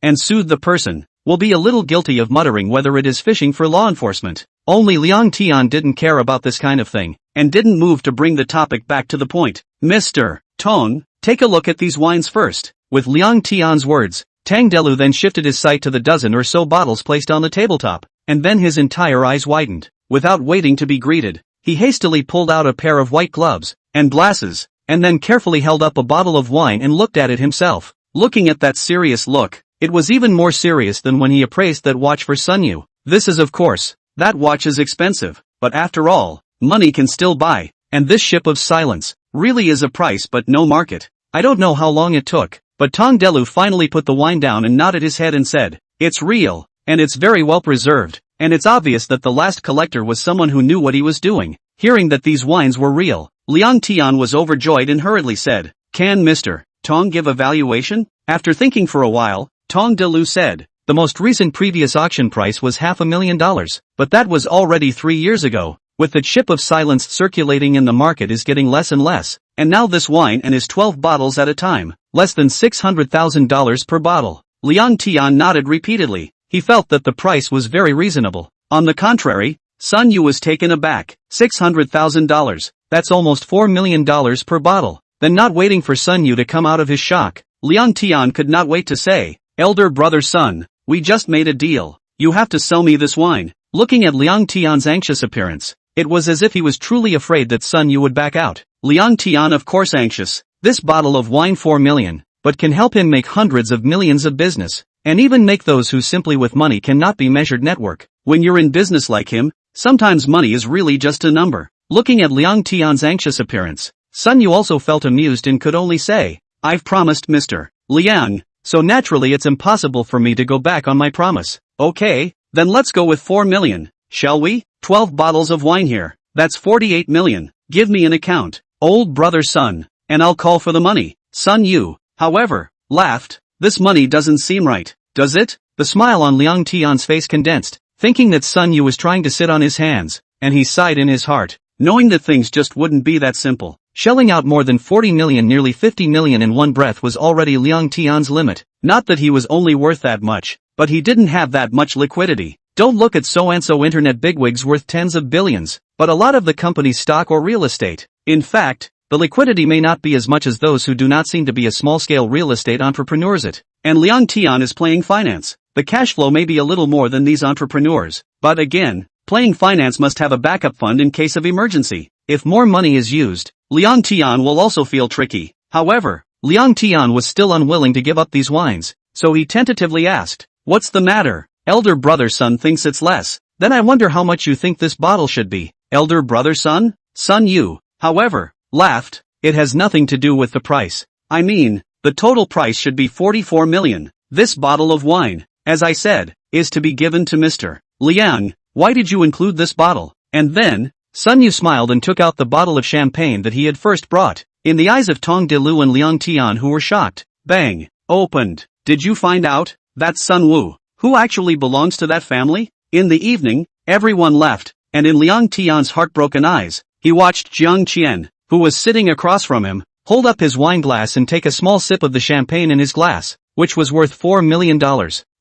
and sued the person, will be a little guilty of muttering whether it is fishing for law enforcement. Only Liang Tian didn't care about this kind of thing, and didn't move to bring the topic back to the point. Mr. Tong, take a look at these wines first. With Liang Tian's words, Tang Delu then shifted his sight to the dozen or so bottles placed on the tabletop, and then his entire eyes widened. Without waiting to be greeted, he hastily pulled out a pair of white gloves and glasses, and then carefully held up a bottle of wine and looked at it himself. Looking at that serious look, it was even more serious than when he appraised that watch for Sun Yu. This is, of course, that watch is expensive, but after all, money can still buy, and this ship of silence really is a price but no market. I don't know how long it took, but Tong Delu finally put the wine down and nodded his head and said, "It's real, and it's very well preserved, and it's obvious that the last collector was someone who knew what he was doing." Hearing that these wines were real, Liang Tian was overjoyed and hurriedly said, "Can Mr. Tong give a valuation?" After thinking for a while, Tong Delu said, "The most recent previous auction price was $500,000, but that was already 3 years ago. With the ship of silence circulating in the market is getting less and less, and now this wine and is 12 bottles at a time, less than $600,000 per bottle." Liang Tian nodded repeatedly. He felt that the price was very reasonable. On the contrary, Sun Yu was taken aback. $600,000, that's almost $4 million per bottle. Then, not waiting for Sun Yu to come out of his shock, Liang Tian could not wait to say, "Elder brother Sun, we just made a deal. You have to sell me this wine." Looking at Liang Tian's anxious appearance, it was as if he was truly afraid that Sun Yu would back out. Liang Tian, of course, anxious. This bottle of wine, 4 million, but can help him make hundreds of millions of business, and even make those who simply with money cannot be measured network. When you're in business like him, sometimes money is really just a number. Looking at Liang Tian's anxious appearance, Sun Yu also felt amused and could only say, "I've promised Mr. Liang, so naturally it's impossible for me to go back on my promise." "Okay, then let's go with 4 million, shall we? 12 bottles of wine here, that's 48 million. Give me an account, old brother Sun, and I'll call for the money." Sun Yu, however, laughed. "This money doesn't seem right, does it?" The smile on Liang Tian's face condensed, thinking that Sun Yu was trying to sit on his hands, and he sighed in his heart, knowing that things just wouldn't be that simple. Shelling out more than 40 million, nearly 50 million in one breath was already Liang Tian's limit. Not that he was only worth that much, but he didn't have that much liquidity. Don't look at so-and-so internet bigwigs worth tens of billions, but a lot of the company's stock or real estate. In fact, the liquidity may not be as much as those who do not seem to be a small-scale real estate entrepreneurs it. And Liang Tian is playing finance. The cash flow may be a little more than these entrepreneurs, but again, playing finance must have a backup fund in case of emergency. If more money is used, Liang Tian will also feel tricky. However, Liang Tian was still unwilling to give up these wines, so he tentatively asked, "What's the matter? Elder brother Sun thinks it's less. Then I wonder how much you think this bottle should be." Elder brother Sun? Sun Yu, however, laughed. "It has nothing to do with the price. I mean, the total price should be 44 million. This bottle of wine, as I said, is to be given to Mr. Liang. Why did you include this bottle?" And then, Sun Yu smiled and took out the bottle of champagne that he had first brought. In the eyes of Tong Delu and Liang Tian, who were shocked, bang, opened. "Did you find out? That's Sun Wu, who actually belongs to that family?" In the evening, everyone left, and in Liang Tian's heartbroken eyes, he watched Jiang Qian, who was sitting across from him, hold up his wine glass and take a small sip of the champagne in his glass, which was worth $4 million.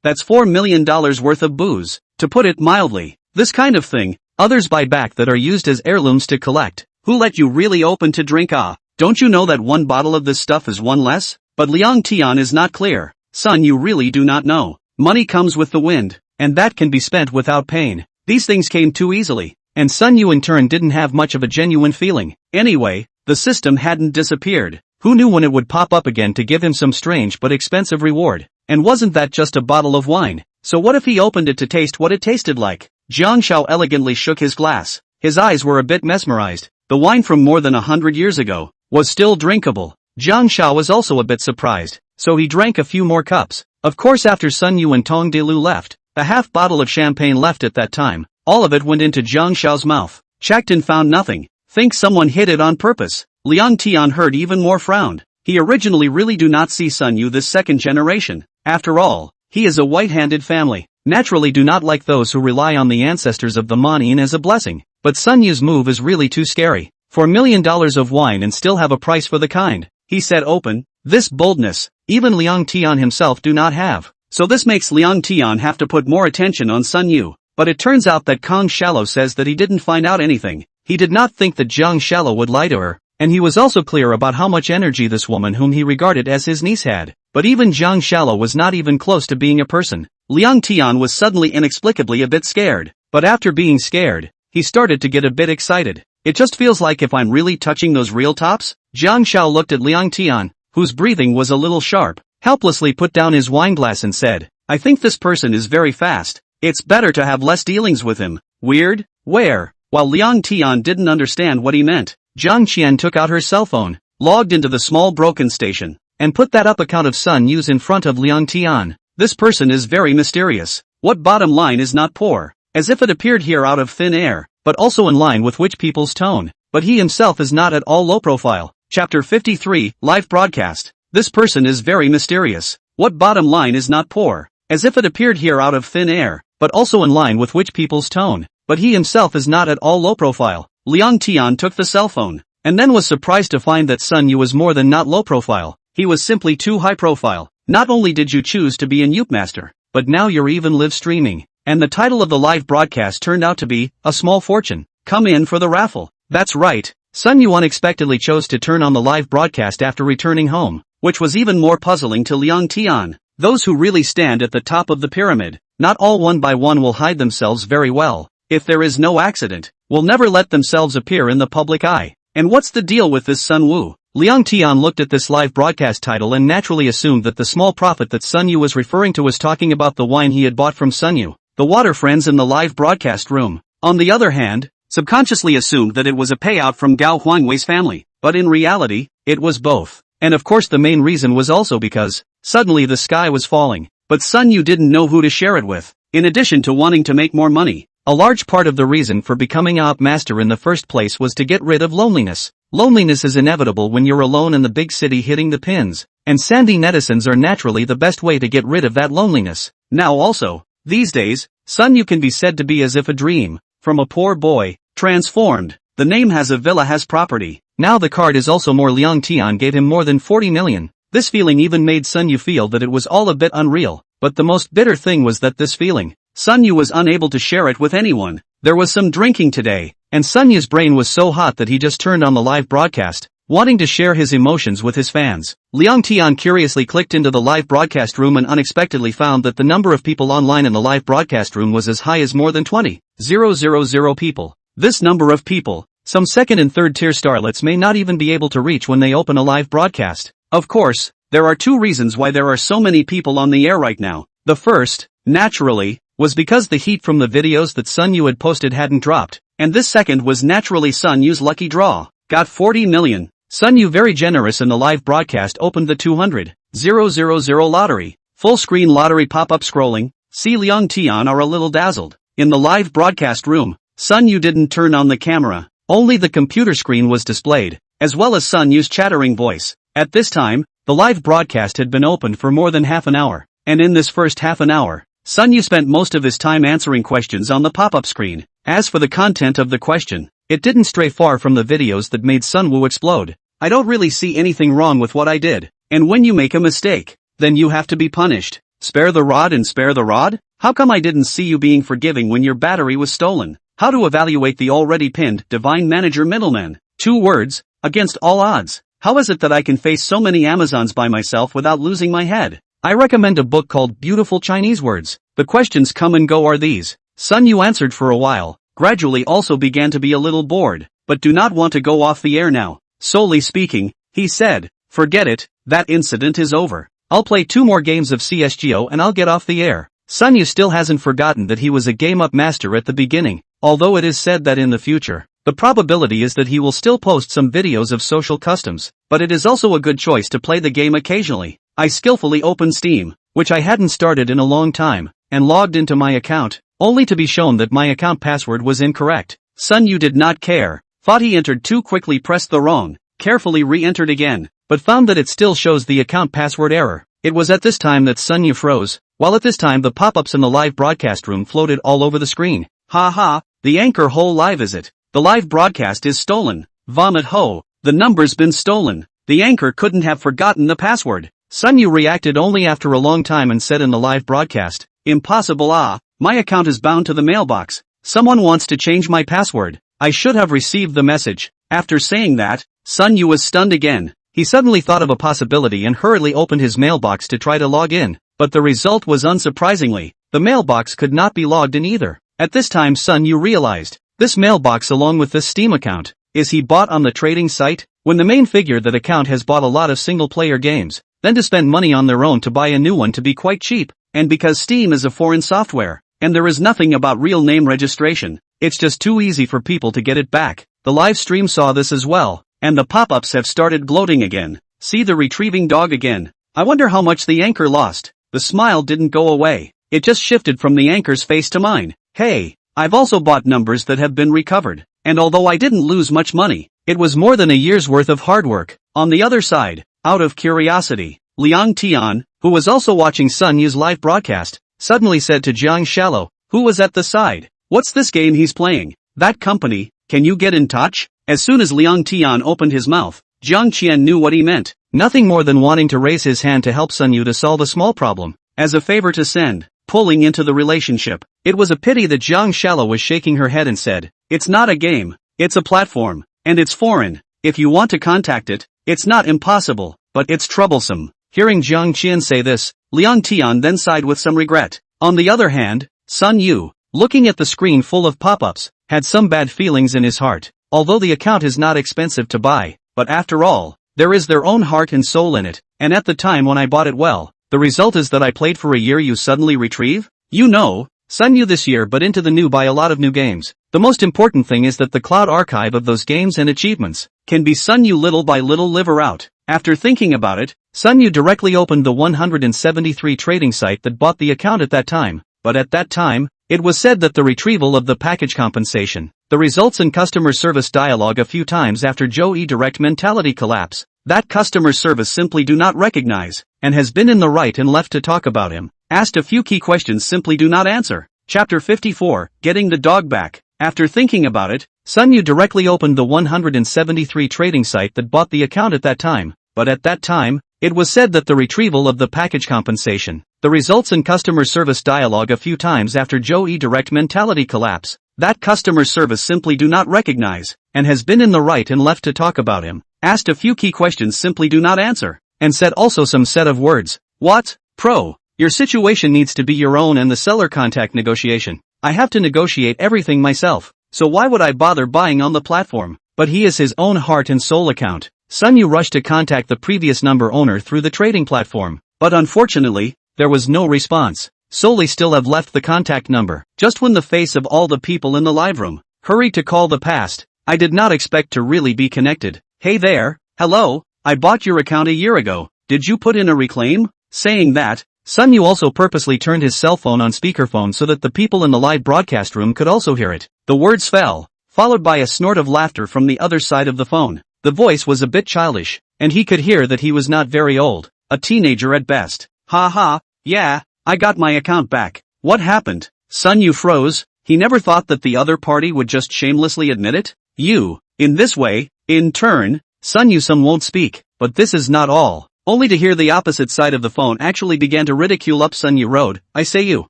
That's $4 million worth of booze. To put it mildly, this kind of thing, others buy back that are used as heirlooms to collect. Who let you really open to drink? Don't you know that one bottle of this stuff is one less? But Liang Tian is not clear. "Son, you really do not know. Money comes with the wind, and that can be spent without pain." These things came too easily, and Sun Yu in turn didn't have much of a genuine feeling. Anyway, the system hadn't disappeared. Who knew when it would pop up again to give him some strange but expensive reward? And wasn't that just a bottle of wine? So what if he opened it to taste what it tasted like? Jiang Shao elegantly shook his glass. His eyes were a bit mesmerized. The wine from more than 100 years ago was still drinkable. Jiang Shao was also a bit surprised, so he drank a few more cups. Of course, after Sun Yu and Tong Delu left, a half bottle of champagne left at that time. All of it went into Jiang Shao's mouth. Checked and found nothing. Think someone hid it on purpose. Liang Tian heard even more frowned. He originally really do not see Sun Yu this second generation. After all, he is a white-handed family. Naturally do not like those who rely on the ancestors of the Manhwa as a blessing. But Sun Yu's move is really too scary. $4 million of wine and still have a price for the kind, he said open. This boldness, even Liang Tian himself do not have. so this makes Liang Tian have to put more attention on Sun Yu. But it turns out that Kong Shallow says that he didn't find out anything. He did not think that Jiang Shallow would lie to her, and he was also clear about how much energy this woman whom he regarded as his niece had. But even Jiang Shallow was not even close to being a person. Liang Tian was suddenly inexplicably a bit scared, but after being scared, he started to get a bit excited. It just feels like if I'm really touching those real tops? Jiang Shao looked at Liang Tian, whose breathing was a little sharp, helplessly put down his wineglass and said, I think this person is very fast. It's better to have less dealings with him. Weird? Where? While Liang Tian didn't understand what he meant, Zhang Qian took out her cell phone, logged into the small broken station, and put that up account of Sun Yu's in front of Liang Tian. This person is very mysterious. What bottom line is not poor? As if it appeared here out of thin air, but also in line with which people's tone. But he himself is not at all low profile. Chapter 53, Live Broadcast. This person is very mysterious. What bottom line is not poor? As if it appeared here out of thin air, but also in line with which people's tone. But he himself is not at all low profile. Liang Tian took the cell phone, and then was surprised to find that Sun Yu was more than not low profile. He was simply too high profile. Not only did you choose to be a Yoop Master, but now you're even live streaming. And the title of the live broadcast turned out to be, A Small Fortune. Come in for the raffle. That's right. Sun Yu unexpectedly chose to turn on the live broadcast after returning home, which was even more puzzling to Liang Tian. Those who really stand at the top of the pyramid, not all one by one will hide themselves very well. If there is no accident, will never let themselves appear in the public eye. And what's the deal with this Sun Wu? Liang Tian looked at this live broadcast title and naturally assumed that the small profit that Sun Yu was referring to was talking about the wine he had bought from Sun Yu, the water friends in the live broadcast room. On the other hand, subconsciously assumed that it was a payout from Gao Huangwei's family, but in reality, it was both. And of course the main reason was also because, suddenly the sky was falling, but Sun Yu didn't know who to share it with. In addition to wanting to make more money, a large part of the reason for becoming a Yoop Master in the first place was to get rid of loneliness. Loneliness is inevitable when you're alone in the big city hitting the pins, and sandy netizens are naturally the best way to get rid of that loneliness. Now also, these days, Sun Yu can be said to be as if a dream, from a poor boy, transformed. The name has a villa has property. Now the card is also more. Liang Tian gave him more than 40 million. This feeling even made Sun Yu feel that it was all a bit unreal, but the most bitter thing was that this feeling, Sun Yu was unable to share it with anyone. There was some drinking today, and Sun Yu's brain was so hot that he just turned on the live broadcast, wanting to share his emotions with his fans. Liang Tian curiously clicked into the live broadcast room and unexpectedly found that the number of people online in the live broadcast room was as high as more than 20,000 people. This number of people, some second and third tier starlets may not even be able to reach when they open a live broadcast. Of course, there are two reasons why there are so many people on the air right now. The first, naturally, was because the heat from the videos that Sun Yu had posted hadn't dropped, and this second was naturally Sun Yu's lucky draw. Got 40 million. Sun Yu, very generous in the live broadcast, opened the 200,000 lottery. Full screen lottery pop-up scrolling. See, Liang Tian are a little dazzled. In the live broadcast room, Sun Yu didn't turn on the camera. Only the computer screen was displayed, as well as Sun Yu's chattering voice. At this time, the live broadcast had been opened for more than half an hour, and in this first half an hour, Sun Yu spent most of his time answering questions on the pop-up screen. As for the content of the question, it didn't stray far from the videos that made Sun Wu explode. I don't really see anything wrong with what I did. And when you make a mistake, then you have to be punished. Spare the rod and spare the rod? How come I didn't see you being forgiving when your battery was stolen? How to evaluate the already pinned divine manager middleman? 2 words, against all odds. How is it that I can face so many Amazons by myself without losing my head? I recommend a book called Beautiful Chinese Words. The questions come and go are these. Sun Yu answered for a while, gradually also began to be a little bored, but do not want to go off the air now. Solely speaking, he said, forget it, that incident is over. I'll play 2 more games of CSGO and I'll get off the air. Sun Yu still hasn't forgotten that he was a game-up master at the beginning, although it is said that in the future, the probability is that he will still post some videos of social customs, but it is also a good choice to play the game occasionally. I skillfully opened Steam, which I hadn't started in a long time, and logged into my account, only to be shown that my account password was incorrect. Sun Yu did not care, thought he entered too quickly, pressed the wrong, carefully re-entered again, but found that it still shows the account password error. It was at this time that Sun Yu froze, while at this time the pop-ups in the live broadcast room floated all over the screen. Ha ha, the anchor hole live is it? The live broadcast is stolen. Vomit ho, the number's been stolen. The anchor couldn't have forgotten the password. Sun Yu reacted only after a long time and said in the live broadcast, "Impossible, my account is bound to the mailbox. Someone wants to change my password. I should have received the message." After saying that, Sun Yu was stunned again. He suddenly thought of a possibility and hurriedly opened his mailbox to try to log in, but the result was unsurprisingly, the mailbox could not be logged in either. At this time Sun Yu realized, this mailbox along with this Steam account, is he bought on the trading site? When the main figure that account has bought a lot of single-player games, then to spend money on their own to buy a new one to be quite cheap, and because Steam is a foreign software, and there is nothing about real name registration, it's just too easy for people to get it back. The live stream saw this as well, and the pop-ups have started gloating again. See the retrieving dog again. I wonder how much the anchor lost. The smile didn't go away. It just shifted from the anchor's face to mine. Hey, I've also bought numbers that have been recovered, and although I didn't lose much money, it was more than a year's worth of hard work. On the other side, out of curiosity, Liang Tian, who was also watching Sun Yu's live broadcast, suddenly said to Jiang Shallow, who was at the side, "What's this game he's playing? That company, can you get in touch?" As soon as Liang Tian opened his mouth, Jiang Qian knew what he meant. Nothing more than wanting to raise his hand to help Sun Yu to solve a small problem, as a favor to send, pulling into the relationship. It was a pity that Jiang Shallow was shaking her head and said, "It's not a game, it's a platform, and it's foreign. If you want to contact it, it's not impossible, but it's troublesome." Hearing Jiang Qian say this, Liang Tian then sighed with some regret. On the other hand, Sun Yu, looking at the screen full of pop-ups, had some bad feelings in his heart. Although the account is not expensive to buy, but after all, there is their own heart and soul in it, and at the time when I bought it, well, the result is that I played for a year. You suddenly retrieve? You know, Sun Yu this year but into the new buy a lot of new games. The most important thing is that the cloud archive of those games and achievements can be Sun Yu little by little live her out. After thinking about it, Sun Yu directly opened the 173 trading site that bought the account at that time, but at that time, it was said that the retrieval of the package compensation, the results in customer service dialogue a few times after Joe E direct mentality collapse, that customer service simply do not recognize, and has been in the right and left to talk about him, asked a few key questions simply do not answer. Chapter 54, Getting the Dog Back. After thinking about it, Sun Yu directly opened the 173 trading site that bought the account at that time, but at that time, it was said that the retrieval of the package compensation, the results in customer service dialogue a few times after Joe E direct mentality collapse, that customer service simply do not recognize, and has been in the right and left to talk about him, asked a few key questions simply do not answer, and said also some set of words. What? Pro, your situation needs to be your own and the seller contact negotiation. I have to negotiate everything myself, so why would I bother buying on the platform? But he is his own heart and soul account. Sun Yu rushed to contact the previous number owner through the trading platform, but unfortunately, there was no response. Solely still have left the contact number, just when the face of all the people in the live room hurried to call the past. I did not expect to really be connected. Hey there, hello, I bought your account a year ago, did you put in a reclaim? Saying that, Sun Yu also purposely turned his cell phone on speakerphone so that the people in the live broadcast room could also hear it. The words fell, followed by a snort of laughter from the other side of the phone. The voice was a bit childish, and he could hear that he was not very old, a teenager at best. Ha ha, yeah, I got my account back. What happened? Sun Yu froze. He never thought that the other party would just shamelessly admit it. In this way, in turn, Sun Yu some won't speak, but this is not all. Only to hear the opposite side of the phone actually began to ridicule up Sun Yu road. I say you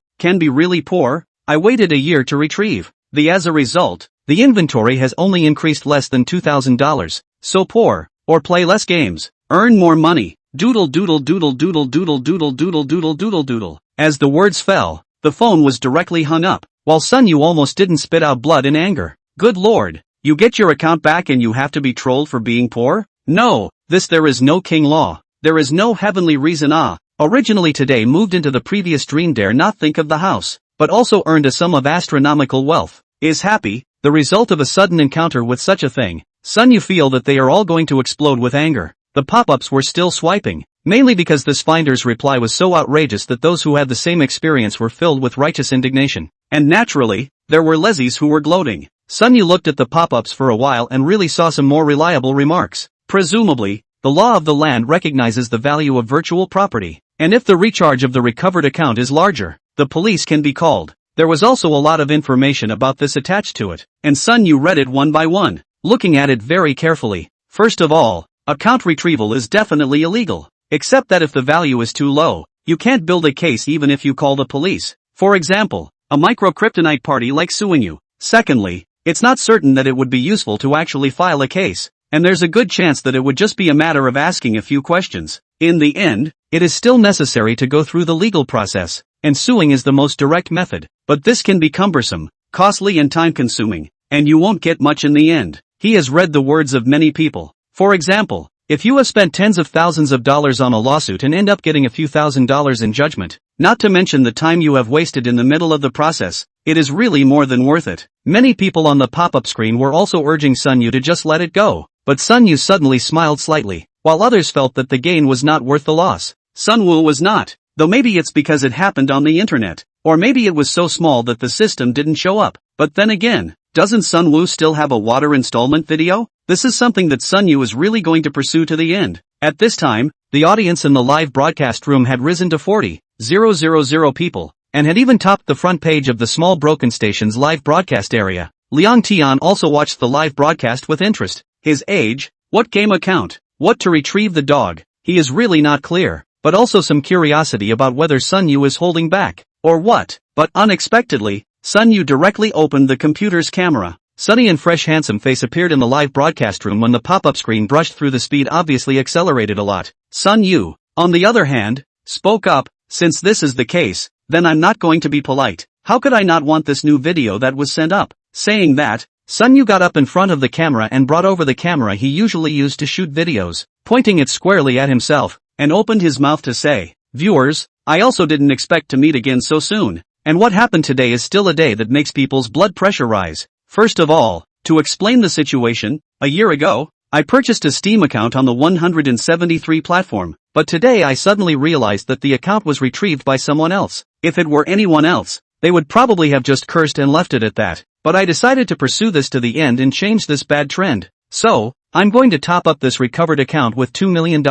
can be really poor. I waited a year to retrieve. As a result, the inventory has only increased less than $2,000. So poor, or play less games, earn more money. Doodle doodle doodle doodle doodle doodle doodle doodle doodle doodle. As the words fell, the phone was directly hung up, while Sun Yu almost didn't spit out blood in anger. Good lord, you get your account back and you have to be trolled for being poor? No, there is no king law. There is no heavenly reason. Originally today moved into the previous dream, dare not think of the house, but also earned a sum of astronomical wealth. Is happy, the result of a sudden encounter with such a thing. Sun Yu feel that they are all going to explode with anger. The pop-ups were still swiping, mainly because this finder's reply was so outrageous that those who had the same experience were filled with righteous indignation. And naturally, there were lezzies who were gloating. Sun Yu looked at the pop-ups for a while and really saw some more reliable remarks. Presumably, the law of the land recognizes the value of virtual property, and if the recharge of the recovered account is larger, the police can be called. There was also a lot of information about this attached to it, and Sun Yu read it one by one, looking at it very carefully. First of all, account retrieval is definitely illegal. except that if the value is too low, you can't build a case even if you call the police. For example, a micro-kryptonite party like suing you. Secondly, it's not certain that it would be useful to actually file a case, and there's a good chance that it would just be a matter of asking a few questions. In the end, it is still necessary to go through the legal process, and suing is the most direct method, but this can be cumbersome, costly and time-consuming, and you won't get much in the end. He has read the words of many people. For example, if you have spent tens of thousands of dollars on a lawsuit and end up getting a few $1,000s in judgment, not to mention the time you have wasted in the middle of the process, it is really more than worth it. Many people on the pop-up screen were also urging Sun Yu to just let it go, but Sun Yu suddenly smiled slightly, while others felt that the gain was not worth the loss. Sun Wu was not, though maybe it's because it happened on the internet, or maybe it was so small that the system didn't show up. But then again, doesn't Sun Wu still have a water installment video? This is something that Sun Yu is really going to pursue to the end. At this time, the audience in the live broadcast room had risen to 40,000 people, and had even topped the front page of the small broken station's live broadcast area. Liang Tian also watched the live broadcast with interest. His age, what game account, what to retrieve the dog, he is really not clear, but also some curiosity about whether Sun Yu is holding back, or what. But unexpectedly, Sun Yu directly opened the computer's camera. Sunny and fresh handsome face appeared in the live broadcast room when the pop-up screen brushed through. The speed obviously accelerated a lot. Sun Yu, on the other hand, spoke up, since this is the case, then I'm not going to be polite. How could I not want this new video that was sent up? Saying that, Sun Yu got up in front of the camera and brought over the camera he usually used to shoot videos, pointing it squarely at himself, and opened his mouth to say, "Viewers, I also didn't expect to meet again so soon, and what happened today is still a day that makes people's blood pressure rise. First of all, to explain the situation, a year ago, I purchased a Steam account on the 173 platform, but today I suddenly realized that the account was retrieved by someone else. If it were anyone else, they would probably have just cursed and left it at that, but I decided to pursue this to the end and change this bad trend. So, I'm going to top up this recovered account with $2 million,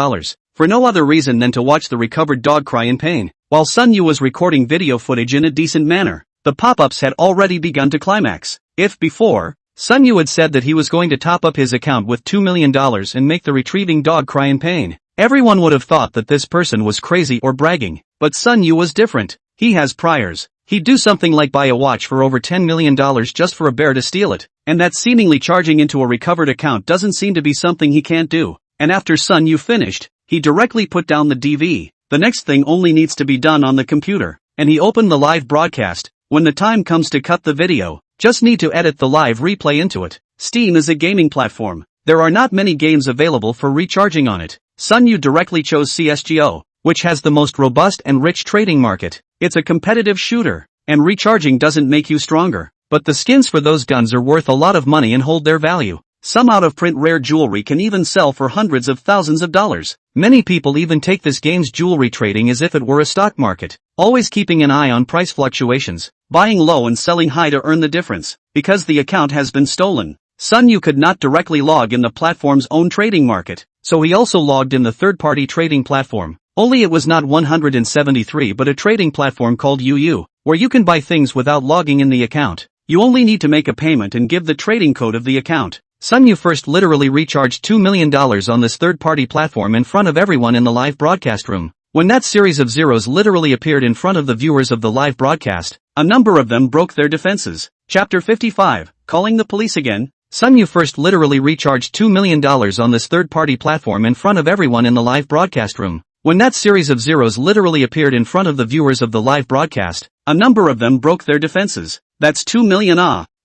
for no other reason than to watch the recovered dog cry in pain." While Sun Yu was recording video footage in a decent manner, the pop-ups had already begun to climax. If before, Sun Yu had said that he was going to top up his account with $2 million and make the retrieving dog cry in pain, everyone would have thought that this person was crazy or bragging. But Sun Yu was different. He has priors. He'd do something like buy a watch for over $10 million just for a bear to steal it, and that seemingly charging into a recovered account doesn't seem to be something he can't do. And after Sun Yu finished, he directly put down the DV. The next thing only needs to be done on the computer, and he opened the live broadcast. When the time comes to cut the video, just need to edit the live replay into it. Steam is a gaming platform. There are not many games available for recharging on it. Sun Yu directly chose CSGO, which has the most robust and rich trading market. It's a competitive shooter, and recharging doesn't make you stronger, but the skins for those guns are worth a lot of money and hold their value. Some out-of-print rare jewelry can even sell for hundreds of thousands of dollars. Many people even take this game's jewelry trading as if it were a stock market, always keeping an eye on price fluctuations, buying low and selling high to earn the difference. Because the account has been stolen, Sun Yu could not directly log in the platform's own trading market, so he also logged in the third-party trading platform. Only it was not 173 but a trading platform called UU, where you can buy things without logging in the account. You only need to make a payment and give the trading code of the account. Sun Yu first literally recharged $2 million on this third-party platform in front of everyone in the live broadcast room. When that series of zeros literally appeared in front of the viewers of the live broadcast, a number of them broke their defenses. Chapter 55, Calling the Police Again. Sun Yu first literally recharged $2 million on this third-party platform in front of everyone in the live broadcast room. When that series of zeros literally appeared in front of the viewers of the live broadcast, a number of them broke their defenses. That's 2 million.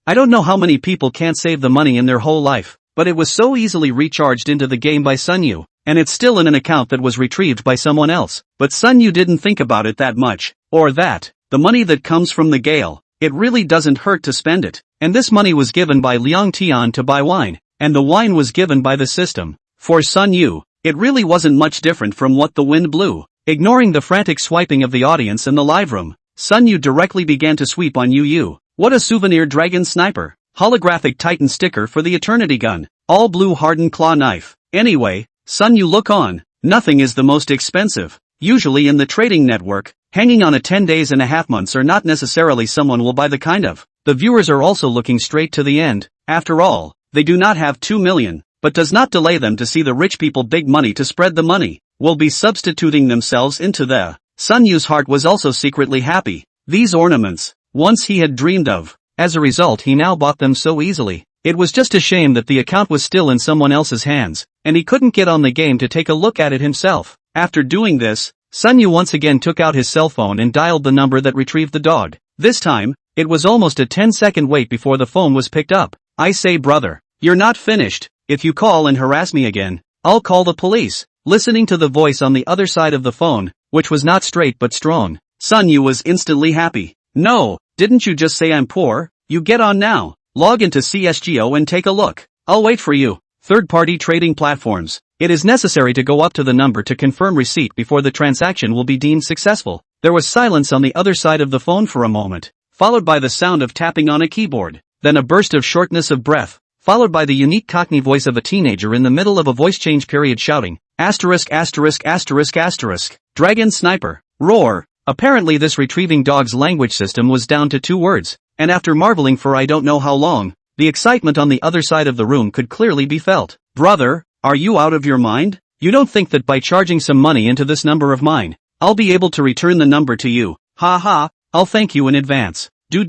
I don't know how many people can't save the money in their whole life, but it was so easily recharged into the game by Sun Yu, and it's still in an account that was retrieved by someone else. But Sun Yu didn't think about it that much, or that, the money that comes from the gale, it really doesn't hurt to spend it. And this money was given by Liang Tian to buy wine, and the wine was given by the system. For Sun Yu, it really wasn't much different from what the wind blew. Ignoring the frantic swiping of the audience in the live room, Sun Yu directly began to sweep on UU. What a souvenir dragon sniper. Holographic Titan sticker for the Eternity gun. All blue hardened claw knife. Anyway, Sun Yu look on. Nothing is the most expensive. Usually in the trading network, hanging on a 10 days and a half months are not necessarily someone will buy the kind of. The viewers are also looking straight to the end. After all, they do not have 2 million, but does not delay them to see the rich people big money to spread the money. will be substituting themselves into the. Sun Yu's heart was also secretly happy. These ornaments, once he had dreamed of. As a result, he now bought them so easily. It was just a shame that the account was still in someone else's hands, and he couldn't get on the game to take a look at it himself. After doing this, Sun Yu once again took out his cell phone and dialed the number that retrieved the dog. This time, it was almost a 10-second wait before the phone was picked up. I say, brother, you're not finished. If you call and harass me again, I'll call the police. Listening to the voice on the other side of the phone, which was not straight but strong, Sun Yu was instantly happy. No, didn't you just say I'm poor? You get on now. Log into CSGO and take a look. I'll wait for you. Third-party trading platforms. It is necessary to go up to the number to confirm receipt before the transaction will be deemed successful. There was silence on the other side of the phone for a moment, followed by the sound of tapping on a keyboard. Then a burst of shortness of breath, followed by the unique Cockney voice of a teenager in the middle of a voice change period shouting, asterisk asterisk asterisk asterisk, Dragon Sniper, roar. Apparently this retrieving dog's language system was down to 2 words, and after marveling for I don't know how long, the excitement on the other side of the room could clearly be felt. Brother, are you out of your mind? You don't think that by charging some money into this number of mine, I'll be able to return the number to you? Ha ha, I'll thank you in advance. Do.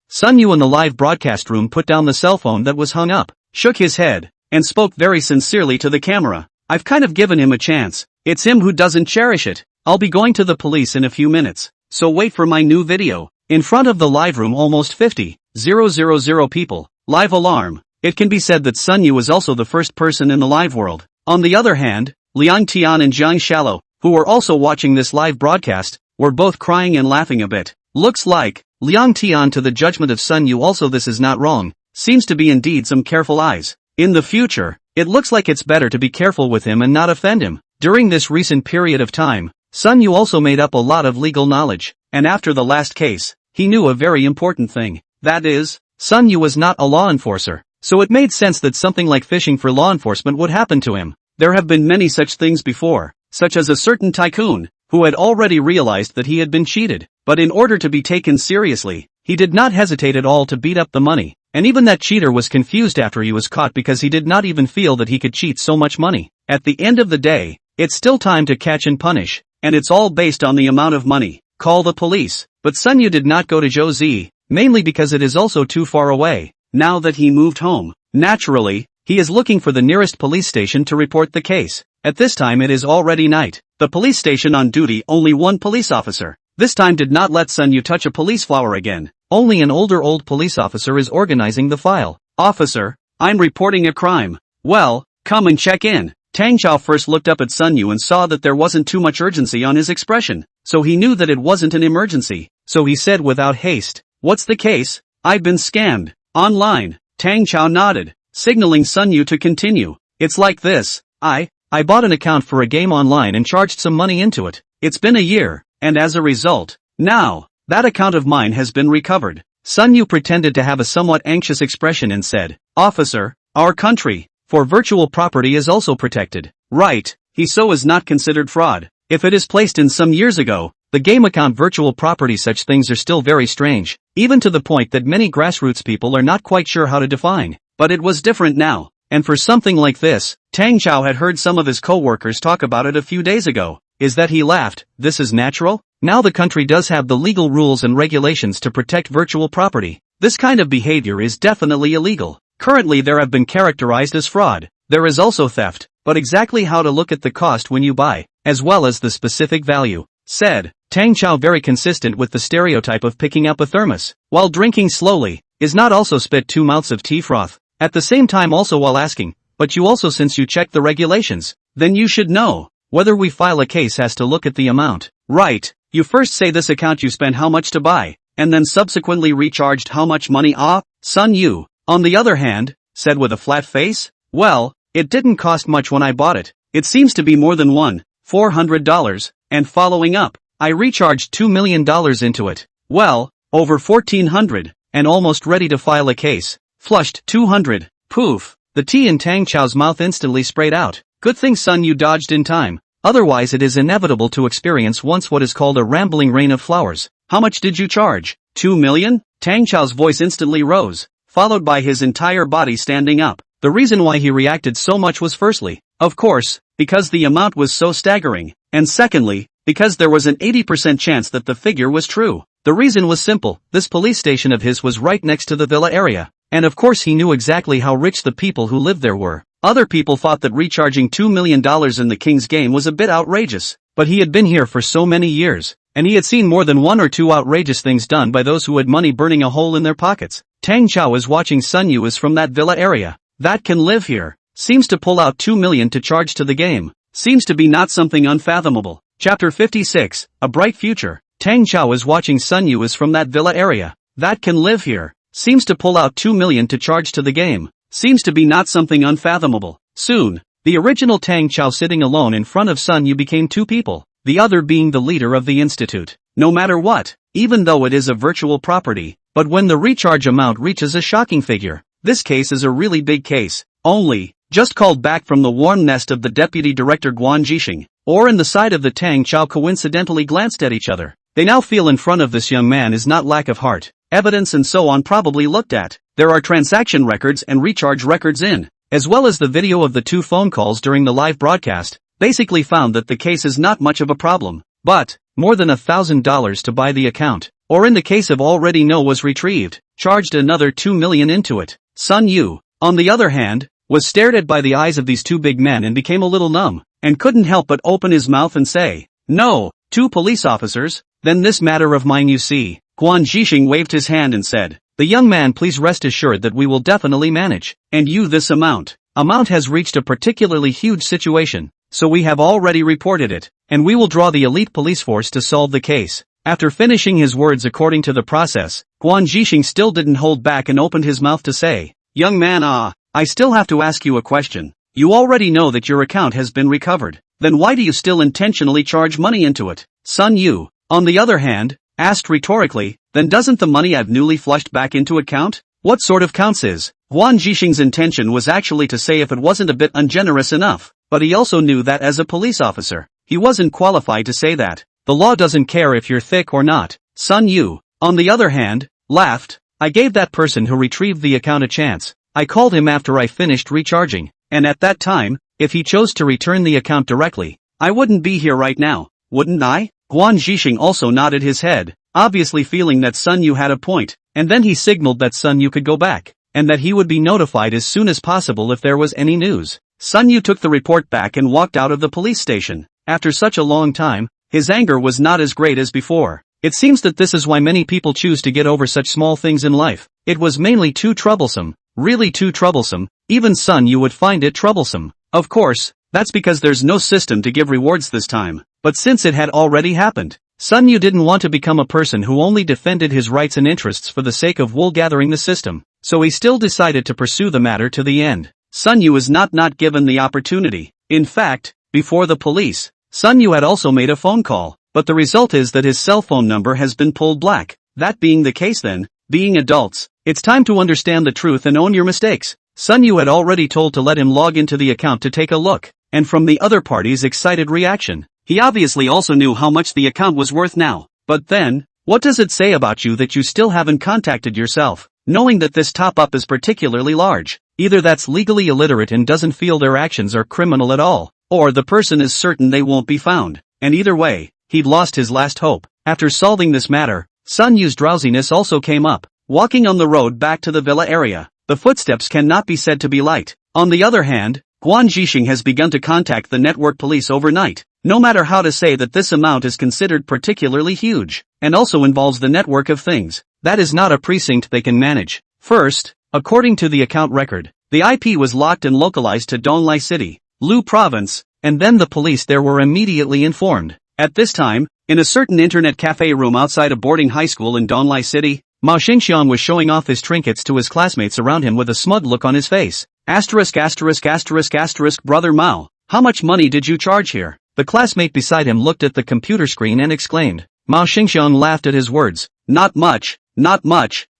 Sun Yu in the live broadcast room put down the cell phone that was hung up, shook his head, and spoke very sincerely to the camera. I've kind of given him a chance. It's him who doesn't cherish it. I'll be going to the police in a few minutes, so wait for my new video. In front of the live room almost 50,000 people. Live alarm. It can be said that Sun Yu was also the first person in the live world. On the other hand, Liang Tian and Zhang Shallow, who were also watching this live broadcast, were both crying and laughing a bit. Looks like, Liang Tian to the judgment of Sun Yu also this is not wrong, seems to be indeed some careful eyes. In the future, it looks like it's better to be careful with him and not offend him. During this recent period of time, Sun Yu also made up a lot of legal knowledge, and after the last case, he knew a very important thing. That is, Sun Yu was not a law enforcer, so it made sense that something like fishing for law enforcement would happen to him. There have been many such things before, such as a certain tycoon, who had already realized that he had been cheated, but in order to be taken seriously, he did not hesitate at all to beat up the money, and even that cheater was confused after he was caught because he did not even feel that he could cheat so much money. At the end of the day, it's still time to catch and punish, and it's all based on the amount of money. Call the police. But Sun Yu did not go to Zhouzi, mainly because it is also too far away, now that he moved home. Naturally, he is looking for the nearest police station to report the case. At this time it is already night. The police station on duty only one police officer. This time did not let Sun Yu touch a police flower again. Only an old police officer is organizing the file. Officer, I'm reporting a crime. Well, come and check in. Tang Chao first looked up at Sun Yu and saw that there wasn't too much urgency on his expression, so he knew that it wasn't an emergency. So he said without haste, what's the case? I've been scammed. Online. Tang Chao nodded, signaling Sun Yu to continue. It's like this. I bought an account for a game online and charged some money into it. It's been a year, and as a result, now, that account of mine has been recovered. Sun Yu pretended to have a somewhat anxious expression and said, Officer, our country, for virtual property is also protected. Right, so is not considered fraud. If it is placed in some years ago, the game account virtual property such things are still very strange, even to the point that many grassroots people are not quite sure how to define. But it was different now, and for something like this, Tang Chao had heard some of his co-workers talk about it a few days ago. Is that he laughed, this is natural? Now the country does have the legal rules and regulations to protect virtual property. This kind of behavior is definitely illegal. Currently there have been characterized as fraud. There is also theft, but exactly how to look at the cost when you buy, as well as the specific value, said Tang Chao, very consistent with the stereotype of picking up a thermos, while drinking slowly, is not also spit 2 mouths of tea froth, at the same time also while asking, but you also since you checked the regulations, then you should know, whether we file a case has to look at the amount, right, you first say this account you spent how much to buy, and then subsequently recharged how much money. Sun Yu, on the other hand, said with a flat face, well, it didn't cost much when I bought it, it seems to be more than $400, and following up, I recharged $2 million into it, well, over 1,400, and almost ready to file a case, flushed 200, poof, the tea in Tang Chao's mouth instantly sprayed out. Good thing Sun Yu dodged in time, otherwise it is inevitable to experience once what is called a rambling rain of flowers. How much did you charge? 2 million? Tang Chao's voice instantly rose, followed by his entire body standing up. The reason why he reacted so much was firstly, of course, because the amount was so staggering, and secondly, because there was an 80% chance that the figure was true. The reason was simple: this police station of his was right next to the villa area, and of course he knew exactly how rich the people who lived there were. Other people thought that recharging $2 million in the king's game was a bit outrageous, but he had been here for so many years, and he had seen more than one or two outrageous things done by those who had money burning a hole in their pockets. Tang Chao is watching Sun Yu is from that villa area. That can live here. Seems to pull out 2 million to charge to the game. Seems to be not something unfathomable. Chapter 56, A Bright Future. Tang Chao is watching Sun Yu is from that villa area. That can live here. Seems to pull out 2 million to charge to the game. Seems to be not something unfathomable. Soon, the original Tang Chao sitting alone in front of Sun Yu became two people, the other being the leader of the institute. No matter what, even though it is a virtual property, but when the recharge amount reaches a shocking figure, this case is a really big case. Only, just called back from the warm nest of the deputy director Guan Jixing, or in the side of the Tang Chao coincidentally glanced at each other. They now feel in front of this young man is not lack of heart, evidence and so on probably looked at. There are transaction records and recharge records in, as well as the video of the two phone calls during the live broadcast, basically found that the case is not much of a problem. But, more than $1,000 to buy the account, or in the case of already know was retrieved, charged another 2 million into it. Sun Yu, on the other hand, was stared at by the eyes of these two big men and became a little numb, and couldn't help but open his mouth and say, "No, two police officers, then this matter of mine you see." Guan Jixing waved his hand and said, "The young man, please rest assured that we will definitely manage, and you this amount. Amount has reached a particularly huge situation, so we have already reported it, and we will draw the elite police force to solve the case." After finishing his words according to the process, Guan Jixing still didn't hold back and opened his mouth to say, "Young man, I still have to ask you a question. You already know that your account has been recovered, then why do you still intentionally charge money into it?" Sun Yu, on the other hand, asked rhetorically, "Then doesn't the money I've newly flushed back into account? What sort of counts is?" Guan Jixing's intention was actually to say if it wasn't a bit ungenerous enough, but he also knew that as a police officer, he wasn't qualified to say that. The law doesn't care if you're thick or not. Sun Yu, on the other hand, laughed. "I gave that person who retrieved the account a chance. I called him after I finished recharging, and at that time, if he chose to return the account directly, I wouldn't be here right now, wouldn't I?" Guan Jixing also nodded his head, obviously feeling that Sun Yu had a point, and then he signaled that Sun Yu could go back, and that he would be notified as soon as possible if there was any news. Sun Yu took the report back and walked out of the police station. After such a long time, his anger was not as great as before. It seems that this is why many people choose to get over such small things in life. It was mainly too troublesome, really too troublesome, even Sun Yu would find it troublesome. Of course, that's because there's no system to give rewards this time, but since it had already happened, Sun Yu didn't want to become a person who only defended his rights and interests for the sake of wool-gathering the system, so he still decided to pursue the matter to the end. Sun Yu is not given the opportunity. In fact, before the police, Sun Yu had also made a phone call, but the result is that his cell phone number has been pulled black. That being the case then, being adults, it's time to understand the truth and own your mistakes. Sun Yu had already told to let him log into the account to take a look, and from the other party's excited reaction, he obviously also knew how much the account was worth now. But then, what does it say about you that you still haven't contacted yourself, knowing that this top-up is particularly large? Either that's legally illiterate and doesn't feel their actions are criminal at all, or the person is certain they won't be found, and either way, he'd lost his last hope. After solving this matter, Sun Yu's drowsiness also came up. Walking on the road back to the villa area, the footsteps cannot be said to be light. On the other hand, Guan Jixing has begun to contact the network police overnight, no matter how to say that this amount is considered particularly huge, and also involves the network of things. That is not a precinct they can manage. First, according to the account record, the IP was locked and localized to Donglai City, Lu Province, and then the police there were immediately informed. At this time, in a certain internet cafe room outside a boarding high school in Donglai City, Mao Xingxiang was showing off his trinkets to his classmates around him with a smug look on his face. Asterisk asterisk asterisk asterisk brother Mao, how much money did you charge here? The classmate beside him looked at the computer screen and exclaimed. Mao Xingxiang laughed at his words. Not much,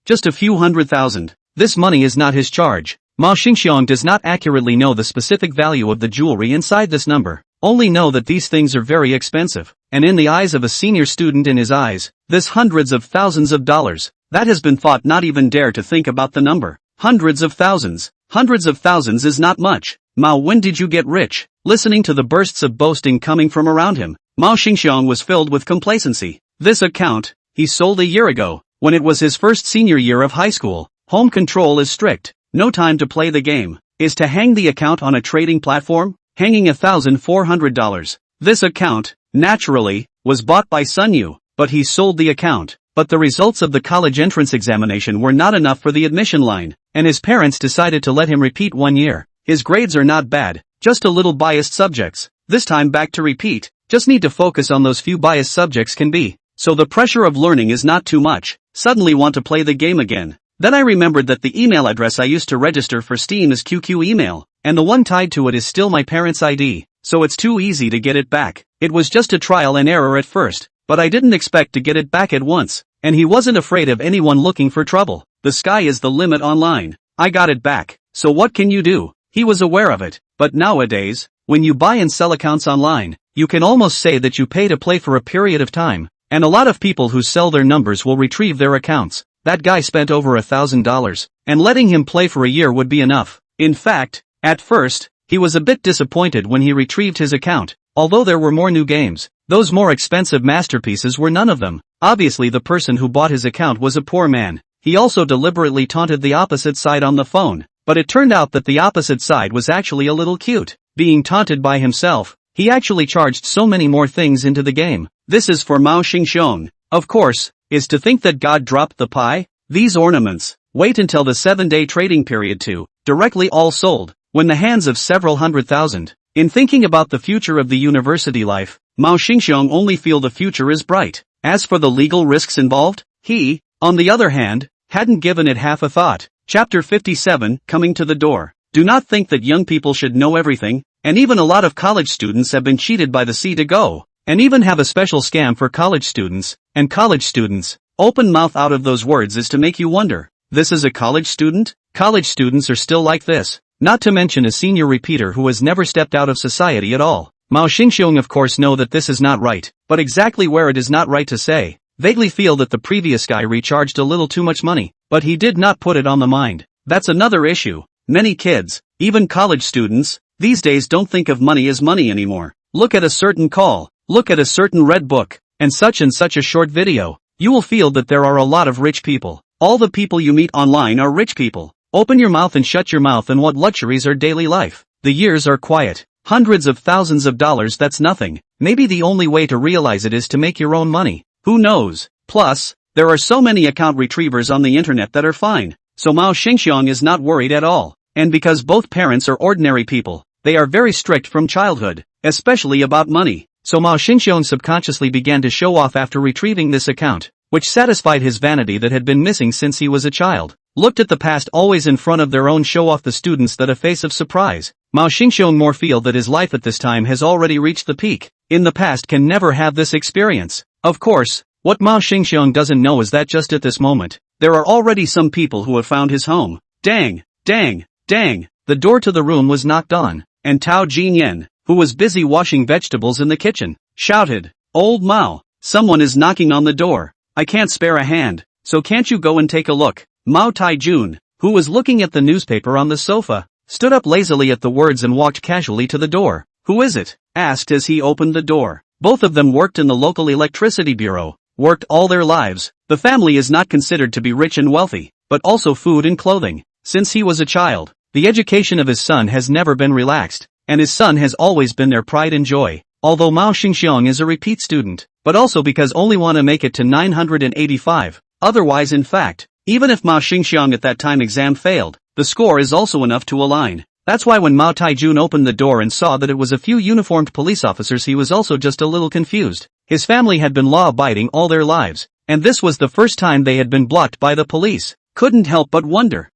just a few $100,000. This money is not his charge. Mao Xingxiang does not accurately know the specific value of the jewelry inside this number, only know that these things are very expensive, and in the eyes of a senior student in his eyes, this hundreds of thousands of dollars, that has been thought not even dare to think about the number. Hundreds of thousands Hundreds of thousands is not much. Mao, when did you get rich? Listening to the bursts of boasting coming from around him, Mao Xingxiong was filled with complacency. This account, he sold a year ago, when it was his first senior year of high school. Home control is strict. No time to play the game. Is to hang the account on a trading platform? Hanging $1,400. This account, naturally, was bought by Sun Yu, but he sold the account. But the results of the college entrance examination were not enough for the admission line, and his parents decided to let him repeat 1 year. His grades are not bad, just a little biased subjects. This time back to repeat, just need to focus on those few biased subjects can be. So the pressure of learning is not too much. Suddenly want to play the game again. Then I remembered that the email address I used to register for Steam is QQ email, and the one tied to it is still my parents' ID, so it's too easy to get it back. It was just a trial and error at first, but I didn't expect to get it back at once, and he wasn't afraid of anyone looking for trouble. The sky is the limit online. I got it back, so what can you do? He was aware of it, but nowadays, when you buy and sell accounts online, you can almost say that you pay to play for a period of time, and a lot of people who sell their numbers will retrieve their accounts. That guy spent over $1,000, and letting him play for a year would be enough. In fact, at first, he was a bit disappointed when he retrieved his account. Although there were more new games, those more expensive masterpieces were none of them. Obviously the person who bought his account was a poor man. He also deliberately taunted the opposite side on the phone, but it turned out that the opposite side was actually a little cute. Being taunted by himself, he actually charged so many more things into the game. This is for Mao Xingxiong, of course, is to think that God dropped the pie? These ornaments, wait until the 7-day trading period to, directly all sold, when the hands of several hundred thousand. In thinking about the future of the university life, Mao Xingxiong only feel the future is bright. As for the legal risks involved, he, on the other hand, hadn't given it half a thought. Chapter 57, coming to the door. Do not think that young people should know everything, and even a lot of college students have been cheated by the C to go, and even have a special scam for college students, and college students. Open mouth out of those words is to make you wonder. This is a college student? College students are still like this. Not to mention a senior repeater who has never stepped out of society at all. Mao Xingxiong of course know that this is not right, but exactly where it is not right to say. Vaguely feel that the previous guy recharged a little too much money, but he did not put it on the mind. That's another issue. Many kids, even college students, these days don't think of money as money anymore. Look at a certain call, look at a certain red book, and such a short video. You will feel that there are a lot of rich people. All the people you meet online are rich people. Open your mouth and shut your mouth and what luxuries are daily life. The years are quiet. Hundreds of thousands of dollars, that's nothing. Maybe the only way to realize it is to make your own money. Who knows? Plus, there are so many account retrievers on the internet that are fine. So Mao Xingxiong is not worried at all. And because both parents are ordinary people, they are very strict from childhood, especially about money. So Mao Xingxiong subconsciously began to show off after retrieving this account, which satisfied his vanity that had been missing since he was a child. Looked at the past always in front of their own show off the students that a face of surprise. Mao Xingxiong more feel that his life at this time has already reached the peak. In the past can never have this experience. Of course, what Mao Xingxiong doesn't know is that just at this moment, there are already some people who have found his home. Dang, dang, dang, the door to the room was knocked on, and Tao Jinyan, who was busy washing vegetables in the kitchen, shouted, "Old Mao, someone is knocking on the door. I can't spare a hand, so can't you go and take a look?" Mao Taijun, who was looking at the newspaper on the sofa, stood up lazily at the words and walked casually to the door. "Who is it?" asked as he opened the door. Both of them worked in the local electricity bureau, worked all their lives. The family is not considered to be rich and wealthy, but also food and clothing. Since he was a child, the education of his son has never been relaxed, and his son has always been their pride and joy. Although Mao Xingxiong is a repeat student, but also because only want to make it to 985. Otherwise, in fact, even if Mao Xingxiong at that time exam failed, the score is also enough to align. That's why when Mao Taijun opened the door and saw that it was a few uniformed police officers, he was also just a little confused. His family had been law-abiding all their lives, and this was the first time they had been blocked by the police. Couldn't help but wonder.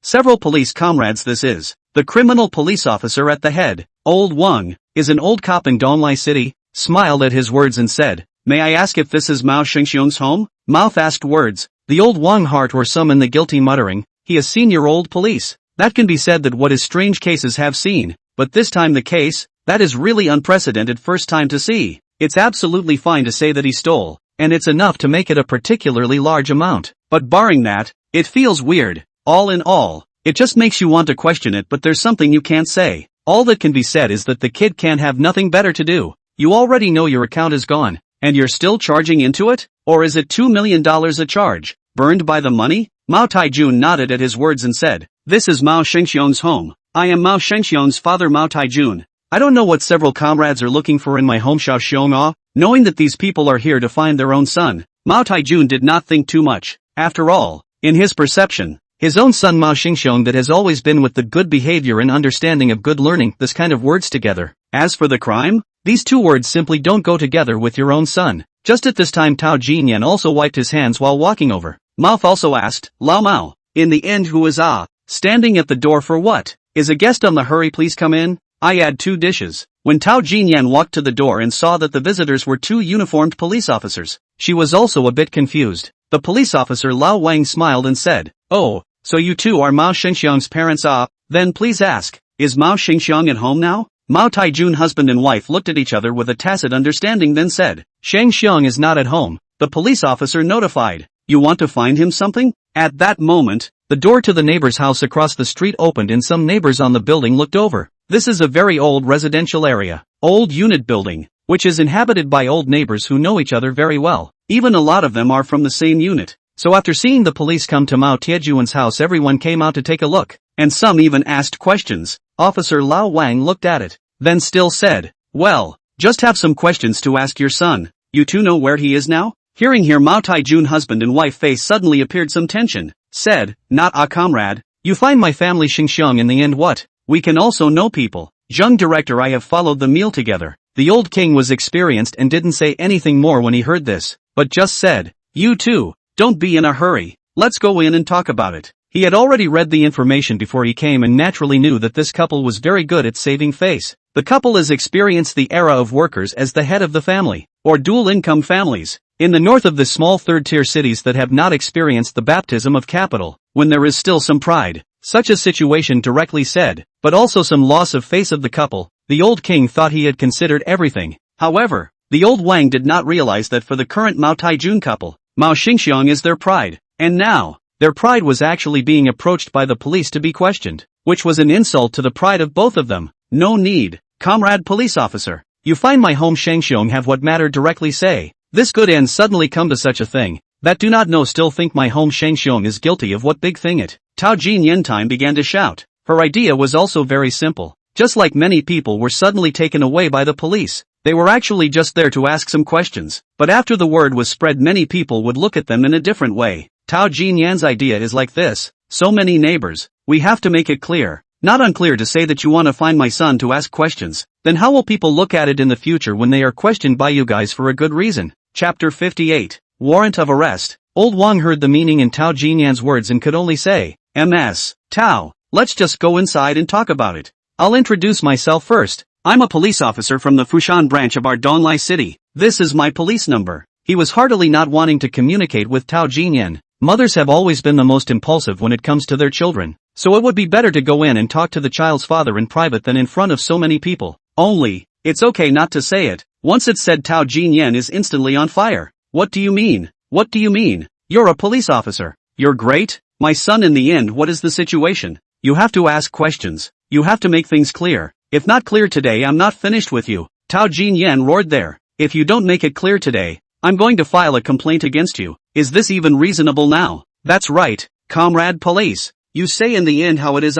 Several police comrades this is. The criminal police officer at the head, Old Wang, is an old cop in Donglai City, smiled at his words and said, "May I ask if this is Mao Xingxiong's home?" Mouth asked words. The old Wang heart were summoned the guilty muttering, "He is senior old police." That can be said that what his strange cases have seen, but this time the case, that is really unprecedented first time to see. It's absolutely fine to say that he stole, and it's enough to make it a particularly large amount. But barring that, it feels weird. All in all, It just makes you want to question it, but there's something you can't say. All that can be said is that the kid can't have nothing better to do. You already know your account is gone, and you're still charging into it? Or is it $2 million a charge? Burned by the money? Mao Taijun nodded at his words and said, "This is Mao Shengxiong's home. I am Mao Shengxiong's father Mao Taijun. I don't know what several comrades are looking for in my home Xiao Xiong. Knowing that these people are here to find their own son, Mao Taijun did not think too much. After all, in his perception, his own son Mao Xingxiong that has always been with the good behavior and understanding of good learning, this kind of words together. As for the crime, these two words simply don't go together with your own son." Just at this time Tao Jinyan also wiped his hands while walking over. Mouth also asked, "Lao Mao, in the end who is standing at the door for what? Is a guest on the hurry, please come in? I add 2 dishes." When Tao Jinyan walked to the door and saw that the visitors were 2 uniformed police officers, she was also a bit confused. The police officer Lao Wang smiled and said, "Oh, so you two are Mao Shengxiong's parents? Then please ask, is Mao Shengxiong at home now?" Mao Taijun husband and wife looked at each other with a tacit understanding then said, "Shengxiong is not at home," the police officer notified. "You want to find him something?" At that moment, the door to the neighbor's house across the street opened and some neighbors on the building looked over. This is a very old residential area, old unit building, which is inhabited by old neighbors who know each other very well. Even a lot of them are from the same unit. So after seeing the police come to Mao Tiejuan's house, everyone came out to take a look, and some even asked questions. Officer Lao Wang looked at it, then still said, "Well, just have some questions to ask your son. You two know where he is now?" Hearing here Mao Taijun husband and wife face suddenly appeared some tension, said, "Not comrade. You find my family Xingxiong in the end what? We can also know people. Zheng director I have followed the meal together." The old king was experienced and didn't say anything more when he heard this, but just said, "You two, don't be in a hurry. Let's go in and talk about it." He had already read the information before he came and naturally knew that this couple was very good at saving face. The couple has experienced the era of workers as the head of the family, or dual-income families. In the north of the small third-tier cities that have not experienced the baptism of capital, when there is still some pride, such a situation directly said, but also some loss of face of the couple, the old king thought he had considered everything. However, the old Wang did not realize that for the current Mao Taijun couple, Mao Xingxiong is their pride, and now, their pride was actually being approached by the police to be questioned, which was an insult to the pride of both of them. "No need, comrade police officer. You find my home Shengxiong have what matter directly say. This good end suddenly come to such a thing, that do not know still think my home Shengxiong is guilty of what big thing it?" Tao Jin Yentime began to shout. Her idea was also very simple. Just like many people were suddenly taken away by the police, they were actually just there to ask some questions, but after the word was spread many people would look at them in a different way. Tao Jin Yan's idea is like this: so many neighbors, we have to make it clear, not unclear to say that you want to find my son to ask questions, then how will people look at it in the future when they are questioned by you guys for a good reason? Chapter 58, Warrant of Arrest. Old Wang heard the meaning in Tao Jinyan's words and could only say, "Ms. Tao, let's just go inside and talk about it. I'll introduce myself first. I'm a police officer from the Fushan branch of our Donglai city. This is my police number." He was heartily not wanting to communicate with Tao Jinyan. Mothers have always been the most impulsive when it comes to their children, so it would be better to go in and talk to the child's father in private than in front of so many people. Only, it's okay not to say it. Once it's said, Tao Jinyan is instantly on fire. "What do you mean? What do you mean? You're a police officer. You're great? My son, in the end what is the situation? You have to ask questions. You have to make things clear. If not clear today I'm not finished with you." Tao Jinyan roared there. "If you don't make it clear today, I'm going to file a complaint against you. Is this even reasonable now?" "That's right, comrade police. You say in the end how it is.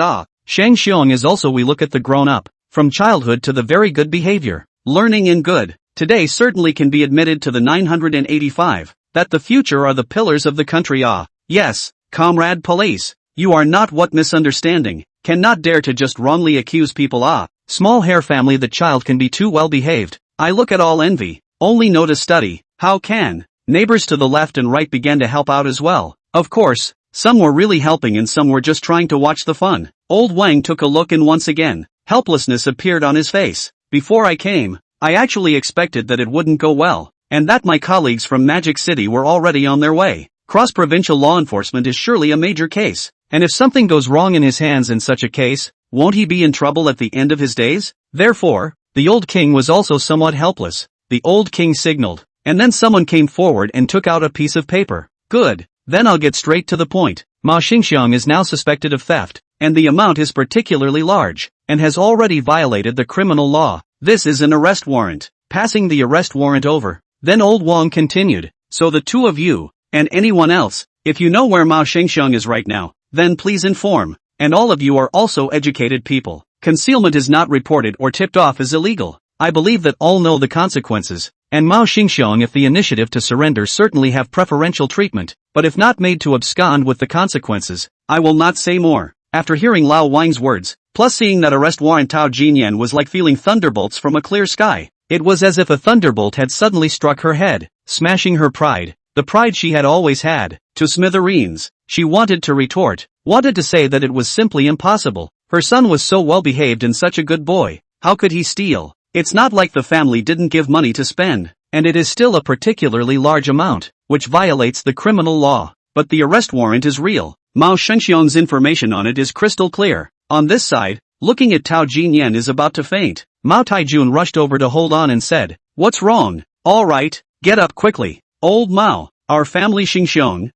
Shengxiong is also we look at the grown-up, from childhood to the very good behavior, learning and good. Today certainly can be admitted to the 985, that the future are the pillars of the country. Yes, comrade police, you are not what misunderstanding, cannot dare to just wrongly accuse people. Small hair family the child can be too well behaved. I look at all envy, only know to study. How can?" Neighbors to the left and right began to help out as well. Of course, some were really helping and some were just trying to watch the fun. Old Wang took a look and once again, helplessness appeared on his face. "Before I came, I actually expected that it wouldn't go well, and that my colleagues from Magic City were already on their way. Cross-provincial law enforcement is surely a major case, and if something goes wrong in his hands in such a case, won't he be in trouble at the end of his days?" Therefore, the old king was also somewhat helpless. The old king signaled, and then someone came forward and took out a piece of paper. "Good, then I'll get straight to the point. Mao Xingxiong is now suspected of theft. and the amount is particularly large, and has already violated the criminal law. This is an arrest warrant. Passing the arrest warrant over, then old Wang continued, so the two of you, and anyone else, if you know where Mao Xingxiang is right now, then please inform, and all of you are also educated people. Concealment is not reported or tipped off as illegal. I believe that all know the consequences, and Mao Xingxiang if the initiative to surrender certainly have preferential treatment, but if not made to abscond with the consequences, I will not say more. After hearing Lao Wang's words, plus seeing that arrest warrant, Tao Jinyan was like feeling thunderbolts from a clear sky. It was as if a thunderbolt had suddenly struck her head, smashing her pride, the pride she had always had, to smithereens. She wanted to retort, wanted to say that it was simply impossible. Her son was so well behaved and such a good boy, how could he steal? It's not like the family didn't give money to spend, and it is still a particularly large amount, which violates the criminal law. But the arrest warrant is real. Mao Xingxiang's information on it is crystal clear. On this side, looking at Tao Jinyan is about to faint. Mao Taijun rushed over to hold on and said, "What's wrong? All right, get up quickly. Old Mao, our family Xingxiang,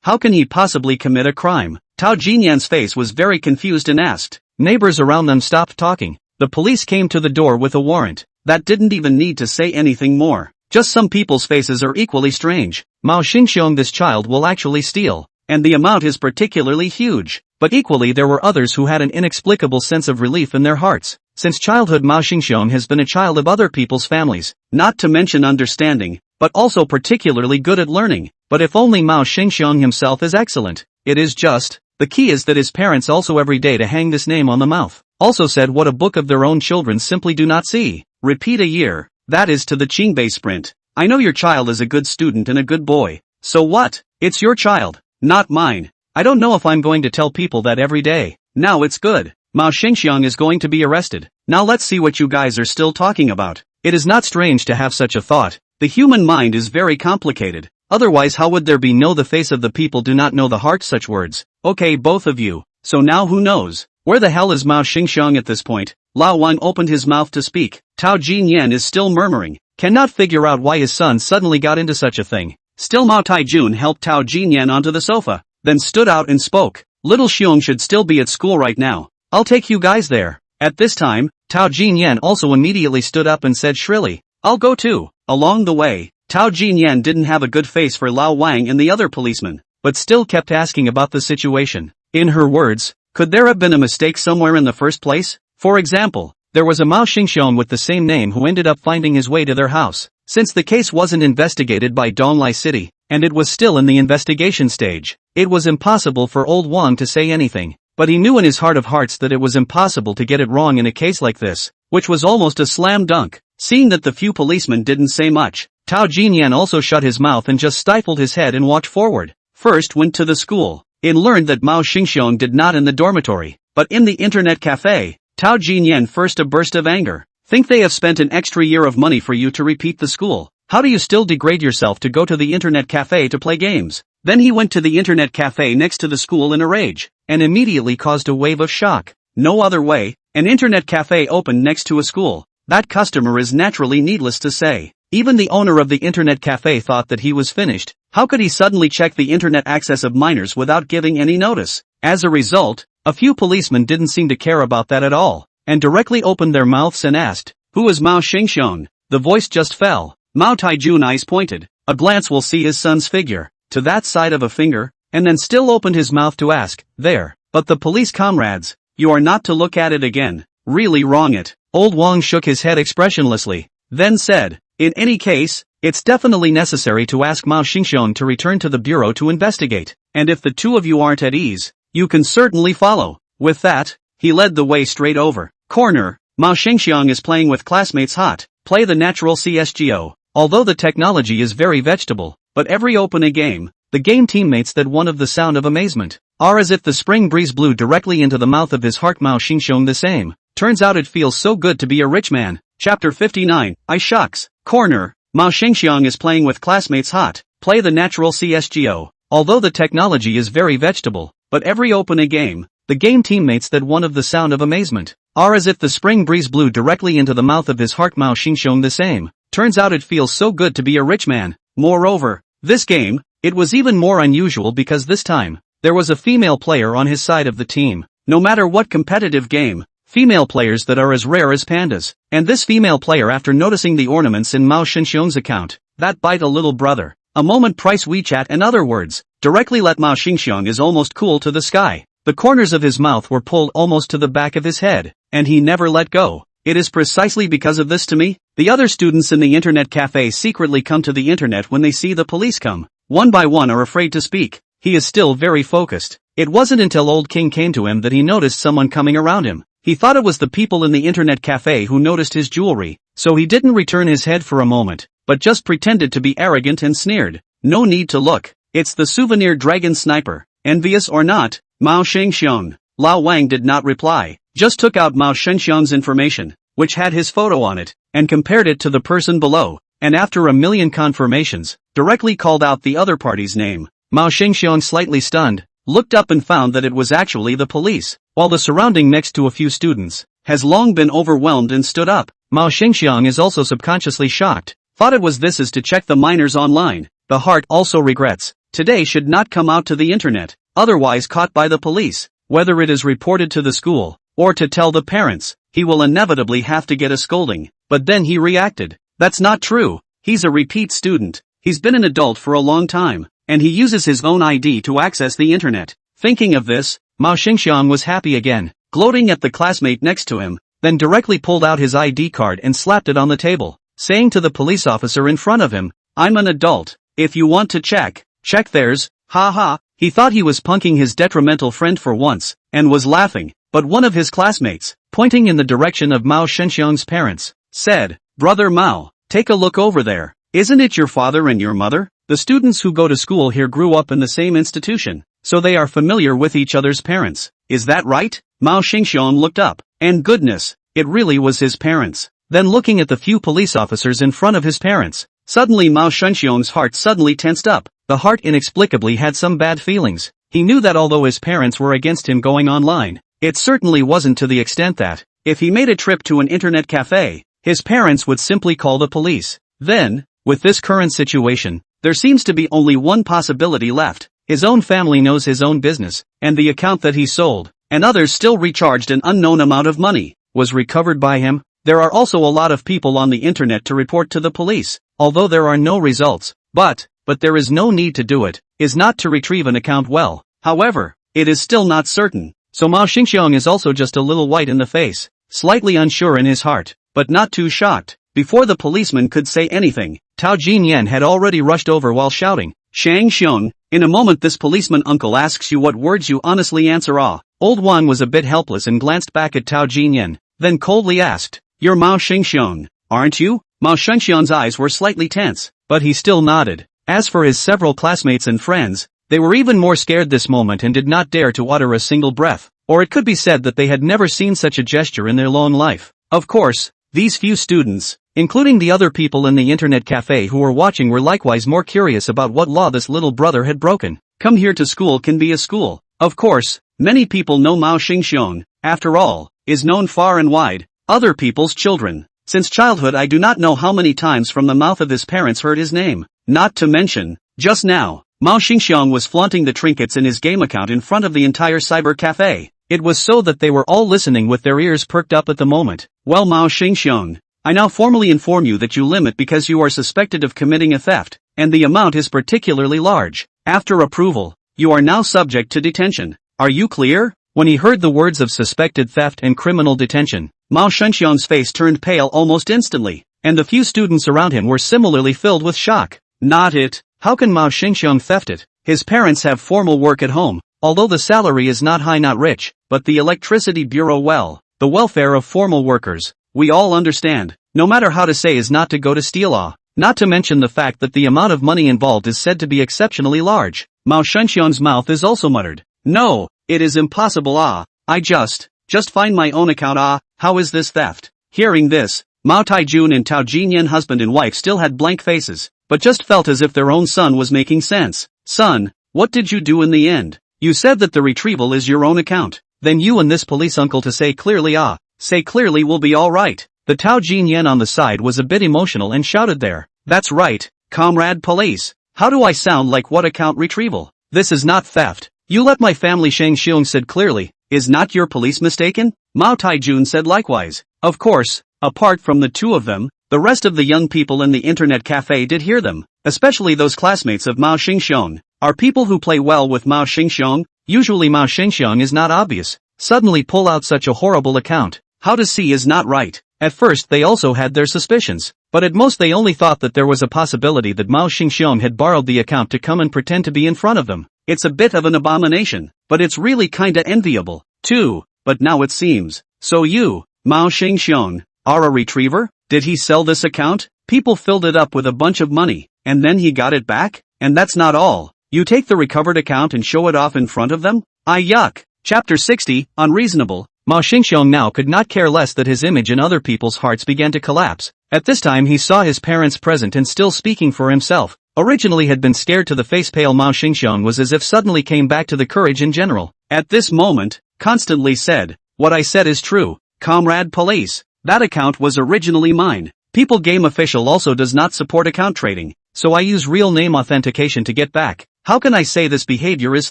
how can he possibly commit a crime?" Tao Jinyan's face was very confused and asked. Neighbors around them stopped talking. The police came to the door with a warrant. That didn't even need to say anything more. Just some people's faces are equally strange. Mao Xingxiang, this child will actually steal, and the amount is particularly huge. But equally there were others who had an inexplicable sense of relief in their hearts. Since childhood Mao Xingxiang has been a child of other people's families, not to mention understanding, but also particularly good at learning. But if only Mao Xingxiang himself is excellent. It is just, the key is that his parents also every day to hang this name on the mouth. Also said what a book of their own children simply do not see. Repeat a year, that is to the Qingbei sprint. I know your child is a good student and a good boy. So what? It's your child, not mine. I don't know if I'm going to tell people that every day. Now it's good. Mao Xingxiang is going to be arrested. Now let's see what you guys are still talking about. It is not strange to have such a thought. The human mind is very complicated. Otherwise how would there be no the face of the people do not know the heart such words. Okay, both of you. So now who knows? Where the hell is Mao Xingxiang at this point? Lao Wang opened his mouth to speak. Tao Jinyan is still murmuring, cannot figure out why his son suddenly got into such a thing. Still Mao Taijun helped Tao Jinyan onto the sofa, then stood out and spoke. Little Xiong should still be at school right now. I'll take you guys there. At this time, Tao Jinyan also immediately stood up and said shrilly, I'll go too. Along the way, Tao Jinyan didn't have a good face for Lao Wang and the other policemen, but still kept asking about the situation. In her words, could there have been a mistake somewhere in the first place? For example, there was a Mao Xingxiang with the same name who ended up finding his way to their house. Since the case wasn't investigated by Donglai City, and it was still in the investigation stage, it was impossible for old Wang to say anything. But he knew in his heart of hearts that it was impossible to get it wrong in a case like this, which was almost a slam dunk. Seeing that the few policemen didn't say much, Tao Jinyan also shut his mouth and just stifled his head and walked forward. First went to the school. It learned that Mao Xingxiang did not in the dormitory, but in the internet cafe. Tao Jinyan first a burst of anger. Think they have spent an extra year of money for you to repeat the school. How do you still degrade yourself to go to the internet cafe to play games? Then he went to the internet cafe next to the school in a rage, and immediately caused a wave of shock. No other way, an internet cafe opened next to a school. That customer is naturally needless to say. Even the owner of the internet cafe thought that he was finished. How could he suddenly check the internet access of minors without giving any notice? As a result, a few policemen didn't seem to care about that at all, and directly opened their mouths and asked, who is Mao Xingxiang? The voice just fell. Mao Taijun eyes pointed. A glance will see his son's figure, to that side of a finger, and then still opened his mouth to ask, there. But the police comrades, you are not to look at it again. Really wrong it. Old Wang shook his head expressionlessly, then said, in any case, it's definitely necessary to ask Mao Xingxiang to return to the bureau to investigate, and if the two of you aren't at ease, you can certainly follow. With that, he led the way straight over. Corner, Mao Xingxiang is playing with classmates hot. Play the natural CSGO. Although the technology is very vegetable, but every open a game, the game teammates that one of the sound of amazement are as if the spring breeze blew directly into the mouth of his heart. Mao Xingxiang the same. Turns out it feels so good to be a rich man. Chapter 59, I shucks. Corner, Mao Xingxiang is playing with classmates hot. Play the natural CSGO. Although the technology is very vegetable, but every open a game, the game teammates that one of the sound of amazement are as if the spring breeze blew directly into the mouth of his heart. Mao Xingxiang the same. Turns out it feels so good to be a rich man. Moreover, this game, it was even more unusual because this time, there was a female player on his side of the team. No matter what competitive game, female players that are as rare as pandas. And this female player, after noticing the ornaments in Mao Xingxiong's account, that bite a little brother. A moment price WeChat, in other words, directly let Mao Xingxiong is almost cool to the sky. The corners of his mouth were pulled almost to the back of his head, and he never let go. It is precisely because of this to me. The other students in the internet cafe secretly come to the internet when they see the police come. One by one are afraid to speak. He is still very focused. It wasn't until Old King came to him that he noticed someone coming around him. He thought it was the people in the internet cafe who noticed his jewelry, so he didn't return his head for a moment, but just pretended to be arrogant and sneered. No need to look. It's the souvenir dragon sniper. Envious or not, Mao Xingxiong. Lao Wang did not reply, just took out Mao Xingxiong's information, which had his photo on it, and compared it to the person below, and after a million confirmations, directly called out the other party's name. Mao Xingxiong, slightly stunned, looked up and found that it was actually the police, while the surrounding next to a few students has long been overwhelmed and stood up. Mao Xingxiong is also subconsciously shocked, thought it was this is to check the minors online. The heart also regrets, today should not come out to the internet, otherwise caught by the police, whether it is reported to the school, or to tell the parents, he will inevitably have to get a scolding. But then he reacted, that's not true, he's a repeat student, he's been an adult for a long time, and he uses his own ID to access the internet. Thinking of this, Mao Xingxiong was happy again, gloating at the classmate next to him, then directly pulled out his ID card and slapped it on the table, saying to the police officer in front of him, I'm an adult, if you want to check theirs, ha ha. He thought he was punking his detrimental friend for once, and was laughing, but one of his classmates, pointing in the direction of Mao Xingxiong's parents, said, Brother Mao, take a look over there, isn't it your father and your mother? The students who go to school here grew up in the same institution, so they are familiar with each other's parents. Is that right? Mao Xingxiong looked up, and goodness, it really was his parents. Then looking at the few police officers in front of his parents, suddenly Mao Xingxiong's heart suddenly tensed up. The heart inexplicably had some bad feelings. He knew that although his parents were against him going online, it certainly wasn't to the extent that, if he made a trip to an internet cafe, his parents would simply call the police. Then, with this current situation, there seems to be only one possibility left. His own family knows his own business, and the account that he sold, and others still recharged an unknown amount of money, was recovered by him. There are also a lot of people on the internet to report to the police, although there are no results, but there is no need to do it, is not to retrieve an account well. However, it is still not certain, so Mao Xingxiong is also just a little white in the face, slightly unsure in his heart, but not too shocked. Before the policeman could say anything, Tao Jinyan had already rushed over while shouting, Shang Xiong, in a moment this policeman uncle asks you what words you honestly answer. Old Wan was a bit helpless and glanced back at Tao Jinyan, then coldly asked, You're Mao Xingxiong, aren't you? Mao Xingxiong's eyes were slightly tense, but he still nodded. As for his several classmates and friends, they were even more scared this moment and did not dare to utter a single breath, or it could be said that they had never seen such a gesture in their long life. Of course, these few students, including the other people in the internet cafe who were watching, were likewise more curious about what law this little brother had broken. Come here to school can be a school. Of course, many people know Mao Xingxiong, after all, is known far and wide, other people's children. Since childhood I do not know how many times from the mouth of his parents heard his name. Not to mention, just now, Mao Xingxiong was flaunting the trinkets in his game account in front of the entire cyber cafe. It was so that they were all listening with their ears perked up at the moment. Well, Mao Xingxiong, I now formally inform you that you limit because you are suspected of committing a theft, and the amount is particularly large. After approval, you are now subject to detention. Are you clear? When he heard the words of suspected theft and criminal detention, Mao Xingxiong's face turned pale almost instantly, and the few students around him were similarly filled with shock. Not it. How can Mao Xingxiong theft it? His parents have formal work at home, although the salary is not high, not rich, but the electricity bureau, well, the welfare of formal workers, we all understand, no matter how to say, is not to go to steal. Not to mention the fact that the amount of money involved is said to be exceptionally large. Mao Xingxiong's mouth is also muttered. No, it is impossible. I just find my own account. How is this theft? Hearing this, Mao Taijun and Tao Jinyan, husband and wife, still had blank faces, but just felt as if their own son was making sense. Son, what did you do in the end? You said that the retrieval is your own account. Then you and this police uncle to say clearly. Say clearly, will be all right. The Tao Jinyan on the side was a bit emotional and shouted there. That's right, comrade police. How do I sound like? What account retrieval? This is not theft. You let my family. Shang Xiong said clearly. Is not your police mistaken? Mao Taijun said likewise. Of course, apart from the two of them, the rest of the young people in the internet cafe did hear them, especially those classmates of Mao Xingxiong. Are people who play well with Mao Xingxiong? Usually Mao Xingxiong is not obvious. Suddenly pull out such a horrible account. How to see is not right. At first they also had their suspicions, but at most they only thought that there was a possibility that Mao Xingxiong had borrowed the account to come and pretend to be in front of them. It's a bit of an abomination, but it's really kinda enviable, too. But now it seems. So you, Mao Xingxiong, are a retriever? Did he sell this account? People filled it up with a bunch of money, and then he got it back? And that's not all. You take the recovered account and show it off in front of them? Yuck. Chapter 60, Unreasonable. Mao Xingxiong now could not care less that his image in other people's hearts began to collapse. At this time he saw his parents present and still speaking for himself. Originally had been scared to the face. Pale Mao Xingxiong was as if suddenly came back to the courage in general. At this moment, constantly said, what I said is true, comrade police. That account was originally mine. People Game Official also does not support account trading, so I use real name authentication to get back. How can I say this behavior is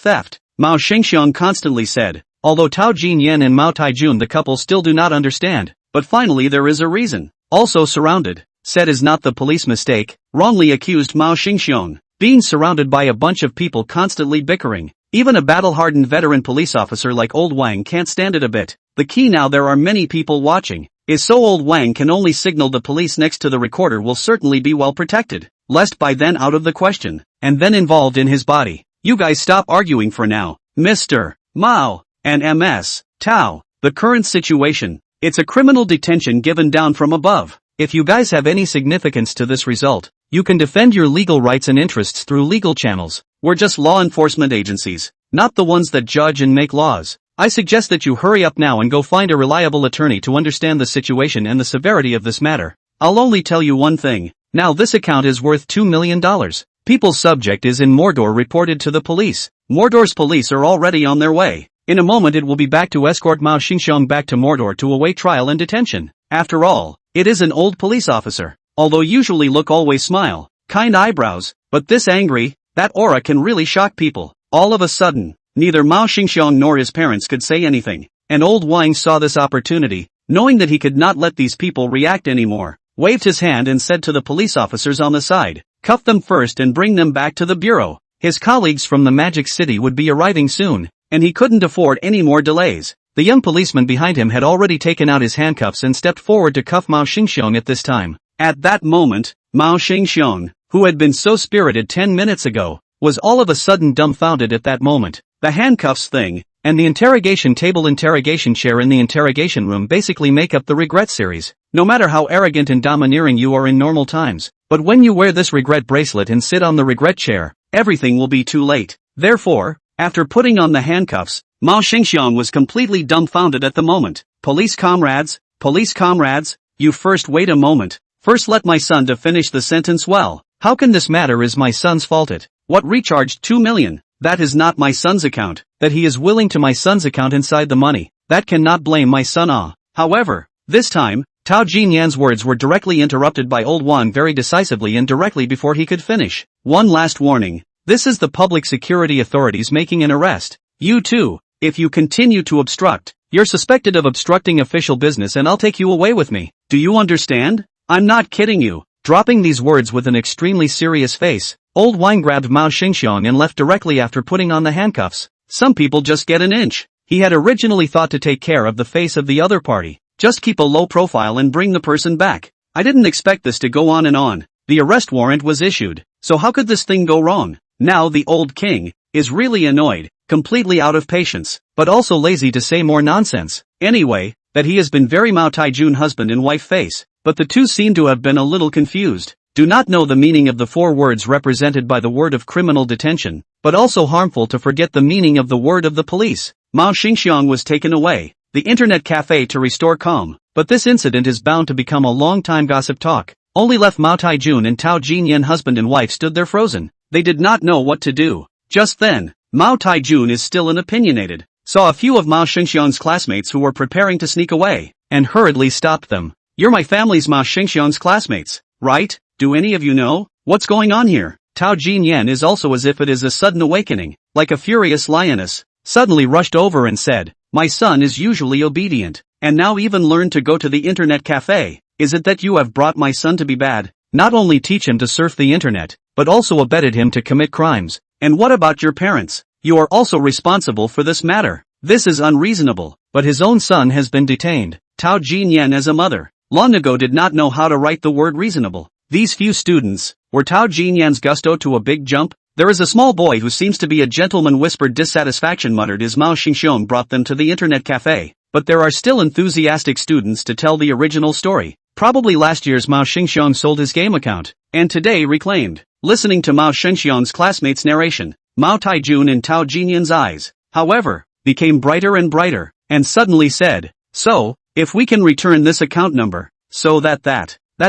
theft? Mao Xingxiong constantly said. Although Tao Jinyan and Mao Taijun the couple still do not understand, but finally there is a reason. Also surrounded, said is not the police mistake, wrongly accused Mao Xingxiong. Being surrounded by a bunch of people constantly bickering. Even a battle-hardened veteran police officer like Old Wang can't stand it a bit. The key now there are many people watching, is so Old Wang can only signal the police next to the recorder will certainly be well protected, lest by then out of the question, and then involved in his body. You guys stop arguing for now, Mr. Mao. And MS. Tao. The current situation. It's a criminal detention given down from above. If you guys have any significance to this result, you can defend your legal rights and interests through legal channels. We're just law enforcement agencies, not the ones that judge and make laws. I suggest that you hurry up now and go find a reliable attorney to understand the situation and the severity of this matter. I'll only tell you one thing. Now this account is worth $2 million. People's subject is in Mordor reported to the police. Mordor's police are already on their way. In a moment it will be back to escort Mao Xingxiong back to Mordor to await trial and detention. After all, it is an old police officer. Although usually look always smile, kind eyebrows, but this angry, that aura can really shock people. All of a sudden, neither Mao Xingxiong nor his parents could say anything, and Old Wang saw this opportunity, knowing that he could not let these people react anymore, waved his hand and said to the police officers on the side, cuff them first and bring them back to the bureau. His colleagues from the Magic City would be arriving soon, and he couldn't afford any more delays. The young policeman behind him had already taken out his handcuffs and stepped forward to cuff Mao Xingxiong at this time. At that moment, Mao Xingxiong, who had been so spirited 10 minutes ago, was all of a sudden dumbfounded at that moment. The handcuffs thing, and the interrogation table interrogation chair in the interrogation room basically make up the regret series. No matter how arrogant and domineering you are in normal times, but when you wear this regret bracelet and sit on the regret chair, everything will be too late. Therefore, after putting on the handcuffs, Mao Xingxiong was completely dumbfounded at the moment. Police comrades, you first wait a moment. First let my son to finish the sentence well. How can this matter is my son's fault it? What recharged 2 million? That is not my son's account. That he is willing to my son's account inside the money. That cannot blame my son. However, this time, Tao Jinyan's words were directly interrupted by Old Wang very decisively and directly before he could finish. One last warning. This is the public security authorities making an arrest. You too, if you continue to obstruct, you're suspected of obstructing official business and I'll take you away with me. Do you understand? I'm not kidding you. Dropping these words with an extremely serious face, Old Wang grabbed Mao Xingxiong and left directly after putting on the handcuffs. Some people just get an inch. He had originally thought to take care of the face of the other party. Just keep a low profile and bring the person back. I didn't expect this to go on and on. The arrest warrant was issued, so how could this thing go wrong? Now the old king is really annoyed, completely out of patience, but also lazy to say more nonsense. Anyway, that he has been very Mao Taijun husband and wife face, but the two seem to have been a little confused. Do not know the meaning of the 4 words represented by the word of criminal detention, but also harmful to forget the meaning of the word of the police. Mao Xingxiong was taken away, the internet cafe to restore calm, but this incident is bound to become a long-time gossip talk. Only left Mao Taijun and Tao Jinyan husband and wife stood there frozen. They did not know what to do. Just then, Mao Taijun is still opinionated, saw a few of Mao Xingxiong's classmates who were preparing to sneak away, and hurriedly stopped them. You're my family's Mao Xingxiong's classmates, right? Do any of you know what's going on here? Tao Jinyan is also as if it is a sudden awakening. like a furious lioness, suddenly rushed over and said, "My son is usually obedient, and now even learned to go to the internet cafe. Is it that you have brought my son to be bad? Not only teach him to surf the internet, but also abetted him to commit crimes. And what about your parents? You are also responsible for this matter. This is unreasonable." But his own son has been detained. Tao Jinyan as a mother, long ago did not know how to write the word reasonable. These few students, were Tao Jinyan's gusto to a big jump? "There is a small boy who seems to be a gentleman," whispered dissatisfaction muttered as Mao Xingxiong brought them to the internet cafe. But there are still enthusiastic students to tell the original story. Probably last year's Mao Xingxiong sold his game account, and today reclaimed. Listening to Mao Xingxiong's classmates' narration, Mao Taijun in Tao Jinyan's eyes, however, became brighter and brighter, and suddenly said, "So, if we can return this account number, so that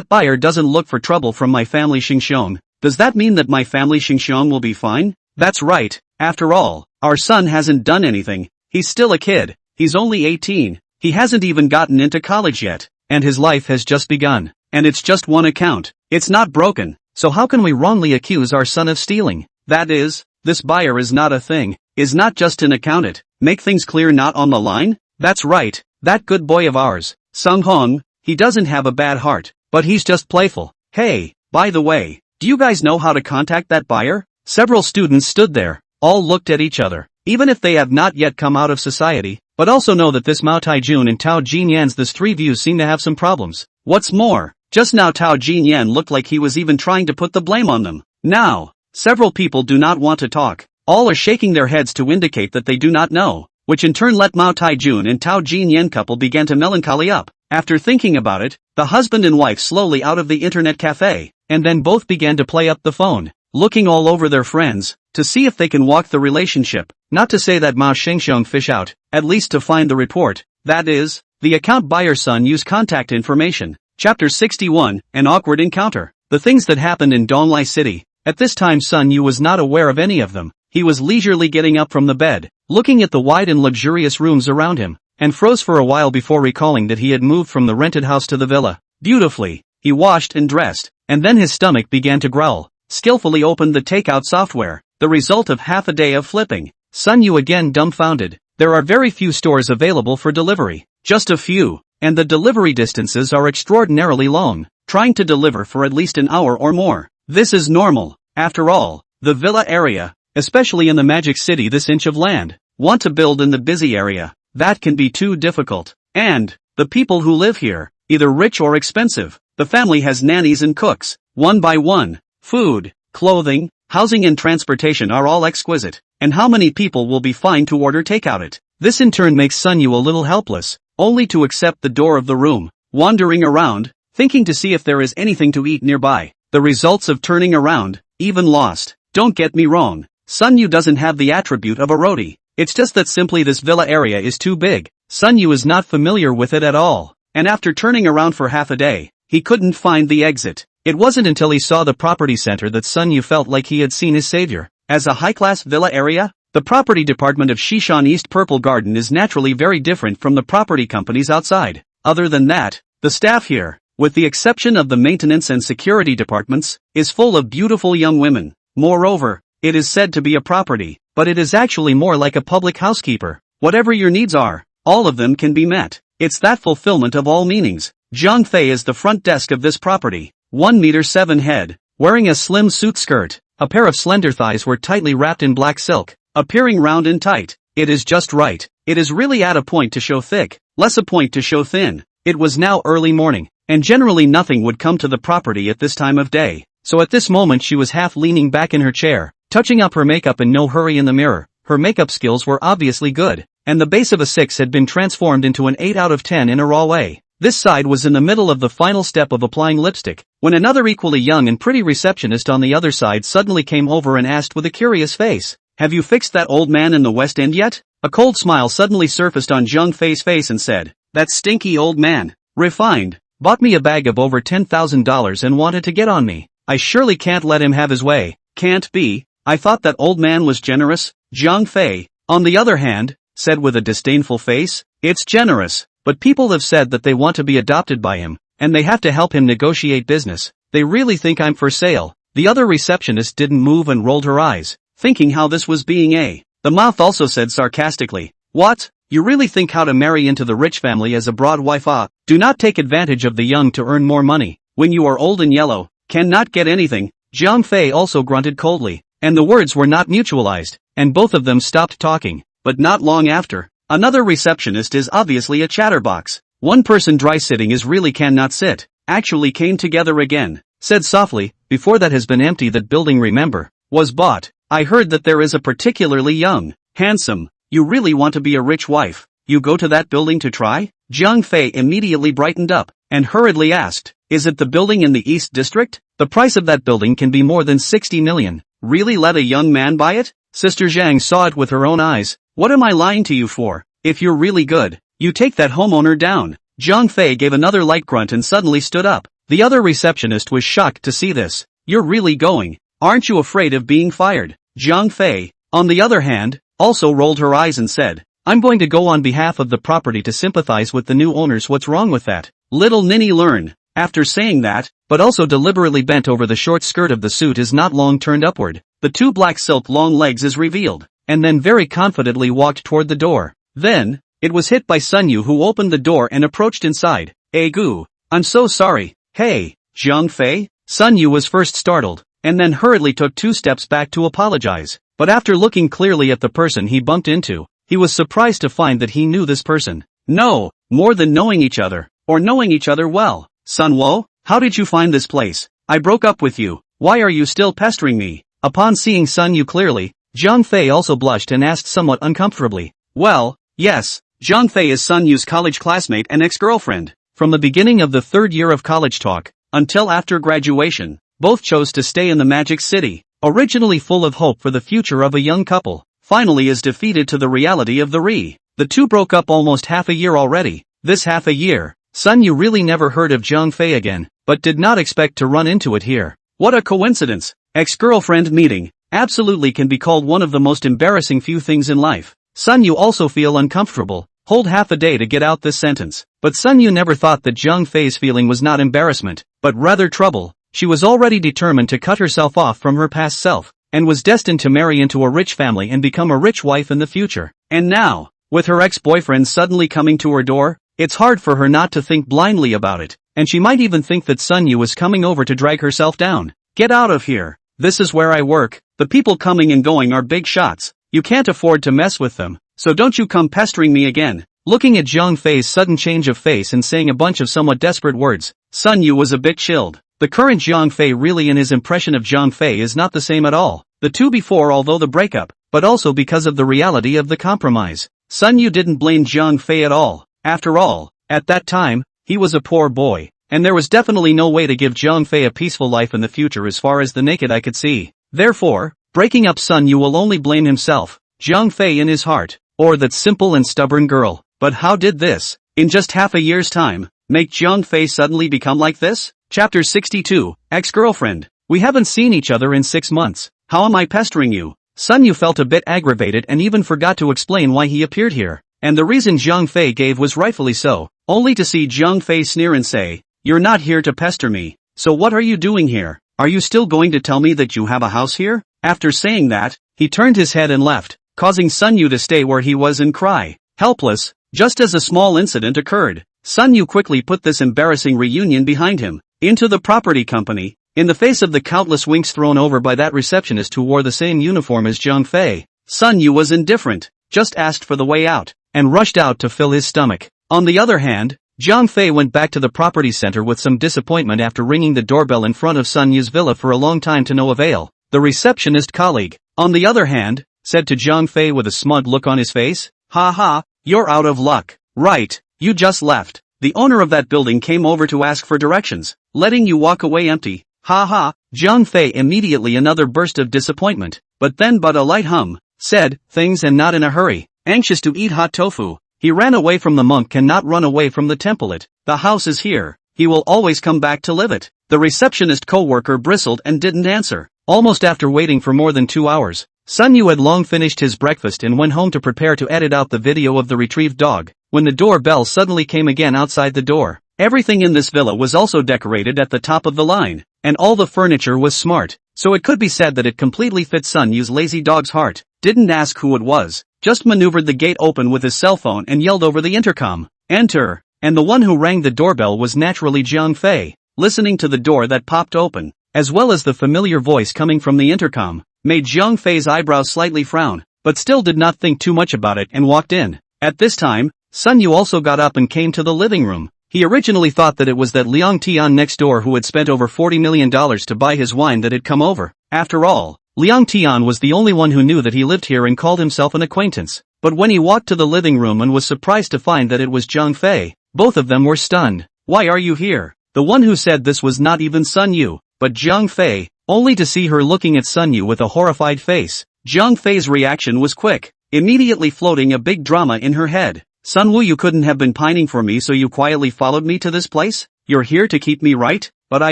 buyer doesn't look for trouble from my family Xingxiong, does that mean that my family Xingxiong will be fine?" "That's right. After all, our son hasn't done anything. He's still a kid. He's only 18. He hasn't even gotten into college yet, and his life has just begun. And it's just one account. It's not broken. So how can we wrongly accuse our son of stealing? That is, this buyer is not a thing, is not just an accountant. Make things clear, not on the line?" "That's right. That good boy of ours, Sung Hong, he doesn't have a bad heart, but he's just playful. Hey, by the way, do you guys know how to contact that buyer?" Several students stood there, all looked at each other, even if they have not yet come out of society, but also know that this Mao Taijun and Tao Jinyan's these three views seem to have some problems. What's more, just now Tao Jinyan looked like he was even trying to put the blame on them. Now, several people do not want to talk. All are shaking their heads to indicate that they do not know, which in turn let Mao Taijun and Tao Jinyan couple begin to melancholy up. After thinking about it, the husband and wife slowly out of the internet cafe, and then both began to play up the phone, looking all over their friends, to see if they can walk the relationship, not to say that Mao Xingxiong fish out, at least to find the report, that is, the account buyer's son use contact information. Chapter 61, An Awkward Encounter. The things that happened in Donglai City. At this time Sun Yu was not aware of any of them. He was leisurely getting up from the bed, looking at the wide and luxurious rooms around him, and froze for a while before recalling that he had moved from the rented house to the villa. Beautifully, he washed and dressed, and then his stomach began to growl. Skillfully opened the takeout software, the result of half a day of flipping. Sun Yu again dumbfounded. There are very few stores available for delivery. Just a few, and the delivery distances are extraordinarily long, trying to deliver for at least an hour or more. This is normal. After all, the villa area, especially in the Magic City, this inch of land, want to build in the busy area. That can be too difficult. And the people who live here, either rich or expensive, the family has nannies and cooks, one by one. Food, clothing, housing and transportation are all exquisite. And how many people will be fine to order takeout it? This in turn makes Sun Yu a little helpless, only to accept the door of the room, wandering around, thinking to see if there is anything to eat nearby. The results of turning around, even lost. Don't get me wrong, Sun Yu doesn't have the attribute of a roadie. It's just that simply this villa area is too big. Sun Yu is not familiar with it at all. And after turning around for half a day, he couldn't find the exit. It wasn't until he saw the property center that Sun Yu felt like he had seen his savior. As a high-class villa area, the property department of Shishan East Purple Garden is naturally very different from the property companies outside. Other than that, the staff here, with the exception of the maintenance and security departments, is full of beautiful young women. Moreover, it is said to be a property, but it is actually more like a public housekeeper. Whatever your needs are, all of them can be met. It's that fulfillment of all meanings. Zhang Fei is the front desk of this property. 1.7 m head, wearing a slim suit skirt, a pair of slender thighs were tightly wrapped in black silk, appearing round and tight. It is just right. It is really at a point to show thick, less a point to show thin. It was now early morning, and generally nothing would come to the property at this time of day. So at this moment she was half leaning back in her chair, touching up her makeup in no hurry in the mirror. Her makeup skills were obviously good, and the base of a 6 had been transformed into an 8 out of 10 in a raw way. This side was in the middle of the final step of applying lipstick, when another equally young and pretty receptionist on the other side suddenly came over and asked with a curious face, "Have you fixed that old man in the West End yet?" A cold smile suddenly surfaced on Zhang Fei's face and said, "That stinky old man, refined, bought me a bag of over $10,000 and wanted to get on me. I surely can't let him have his way." "Can't be, I thought that old man was generous." Zhang Fei, on the other hand, said with a disdainful face, "It's generous. But people have said that they want to be adopted by him, and they have to help him negotiate business. They really think I'm for sale." The other receptionist didn't move and rolled her eyes, thinking how this was being a. The mouth also said sarcastically, "What? You really think how to marry into the rich family as a broad wife? Ah, do not take advantage of the young to earn more money, when you are old and yellow, cannot get anything." Jiang Fei also grunted coldly, and the words were not mutualized, and both of them stopped talking, but not long after. Another receptionist is obviously a chatterbox. One person dry sitting is really cannot sit, actually came together again, said softly, "Before that has been empty, that building, remember, was bought. I heard that there is a particularly young, handsome, you really want to be a rich wife, you go to that building to try?" Jiang Fei immediately brightened up, and hurriedly asked, "Is it the building in the East District? The price of that building can be more than 60 million. Really let a young man buy it?" Sister Zhang saw it with her own eyes. "What am I lying to you for? If you're really good, you take that homeowner down." Jiang Fei gave another light grunt and suddenly stood up. The other receptionist was shocked to see this. "You're really going? Aren't you afraid of being fired?" Jiang Fei, on the other hand, also rolled her eyes and said, "I'm going to go on behalf of the property to sympathize with the new owners. What's wrong with that? Little ninny learn." After saying that, but also deliberately bent over the short skirt of the suit is not long turned upward, the two black silk long legs is revealed, and then very confidently walked toward the door. Then, it was hit by Sun Yu, who opened the door and approached inside. "Gu, I'm so sorry." "Hey, Jiang Fei?" Sun Yu was first startled, and then hurriedly took 2 steps back to apologize, but after looking clearly at the person he bumped into, he was surprised to find that he knew this person. No, more than knowing each other, or knowing each other well. "Sun Wo, how did you find this place? I broke up with you, why are you still pestering me?" Upon seeing Sun Yu clearly, Jiang Fei also blushed and asked somewhat uncomfortably. "Well, yes, Jiang Fei is Sun Yu's college classmate and ex-girlfriend. From the beginning of the 3rd year of college talk, until after graduation, both chose to stay in the Magic City, originally full of hope for the future of a young couple, finally is defeated to the reality of the The two broke up almost half a year already. This half a year, Sun Yu really never heard of Jiang Fei again, but did not expect to run into it here. What a coincidence! Ex-girlfriend meeting, absolutely can be called one of the most embarrassing few things in life. Sun Yu also feel uncomfortable, hold half a day to get out this sentence. But Sun Yu never thought that Jiang Fei's feeling was not embarrassment, but rather trouble. She was already determined to cut herself off from her past self, and was destined to marry into a rich family and become a rich wife in the future. And now, with her ex-boyfriend suddenly coming to her door, it's hard for her not to think blindly about it, and she might even think that Sun Yu is coming over to drag herself down. "Get out of here. This is where I work. The people coming and going are big shots. You can't afford to mess with them, so don't you come pestering me again." Looking at Jiang Fei's sudden change of face and saying a bunch of somewhat desperate words, Sun Yu was a bit chilled. The current Jiang Fei really in his impression of Jiang Fei is not the same at all. The two before, although the breakup, but also because of the reality of the compromise. Sun Yu didn't blame Jiang Fei at all. After all, at that time, he was a poor boy, and there was definitely no way to give Jiang Fei a peaceful life in the future as far as the naked eye could see. Therefore, breaking up Sun Yu will only blame himself, Jiang Fei in his heart, or that simple and stubborn girl. But how did this, in just half a year's time, make Jiang Fei suddenly become like this? Chapter 62, Ex-Girlfriend. "We haven't seen each other in 6 months. How am I pestering you?" Sun Yu felt a bit aggravated and even forgot to explain why he appeared here. And the reason Jiang Fei gave was rightfully so, only to see Jiang Fei sneer and say, "You're not here to pester me. So what are you doing here? Are you still going to tell me that you have a house here?" After saying that, he turned his head and left, causing Sun Yu to stay where he was and cry, helpless. Just as a small incident occurred, Sun Yu quickly put this embarrassing reunion behind him, into the property company, in the face of the countless winks thrown over by that receptionist who wore the same uniform as Jiang Fei. Sun Yu was indifferent, just asked for the way out, and rushed out to fill his stomach. On the other hand, Jiang Fei went back to the property center with some disappointment after ringing the doorbell in front of Sun Yu's villa for a long time to no avail. The receptionist colleague, on the other hand, said to Jiang Fei with a smug look on his face, "Ha ha, you're out of luck. Right, you just left. The owner of that building came over to ask for directions, letting you walk away empty. Ha ha." Jiang Fei immediately another burst of disappointment, but then but a light hum, said, "Things and not in a hurry, anxious to eat hot tofu. He ran away from the monk, cannot run away from the temple. The house is here, he will always come back to live it." The receptionist co-worker bristled and didn't answer. Almost after waiting for more than 2 hours, Sun Yu had long finished his breakfast and went home to prepare to edit out the video of the retrieved dog, when the doorbell suddenly came again outside the door. Everything in this villa was also decorated at the top of the line, and all the furniture was smart. so it could be said that it completely fit Sun Yu's lazy dog's heart. Didn't ask who it was, just maneuvered the gate open with his cell phone and yelled over the intercom, "Enter!" And the one who rang the doorbell was naturally Jiang Fei. Listening to the door that popped open, as well as the familiar voice coming from the intercom, made Jiang Fei's eyebrows slightly frown, but still did not think too much about it and walked in. At this time, Sun Yu also got up and came to the living room. He originally thought that it was that Liang Tian next door who had spent over $40 million to buy his wine that had come over. After all, Liang Tian was the only one who knew that he lived here and called himself an acquaintance. But when he walked to the living room and was surprised to find that it was Jiang Fei, both of them were stunned. "Why are you here?" The one who said this was not even Sun Yu, but Jiang Fei, only to see her looking at Sun Yu with a horrified face. Jiang Fei's reaction was quick, immediately floating a big drama in her head. "Sun Wu, you couldn't have been pining for me, so you quietly followed me to this place? You're here to keep me, right? But I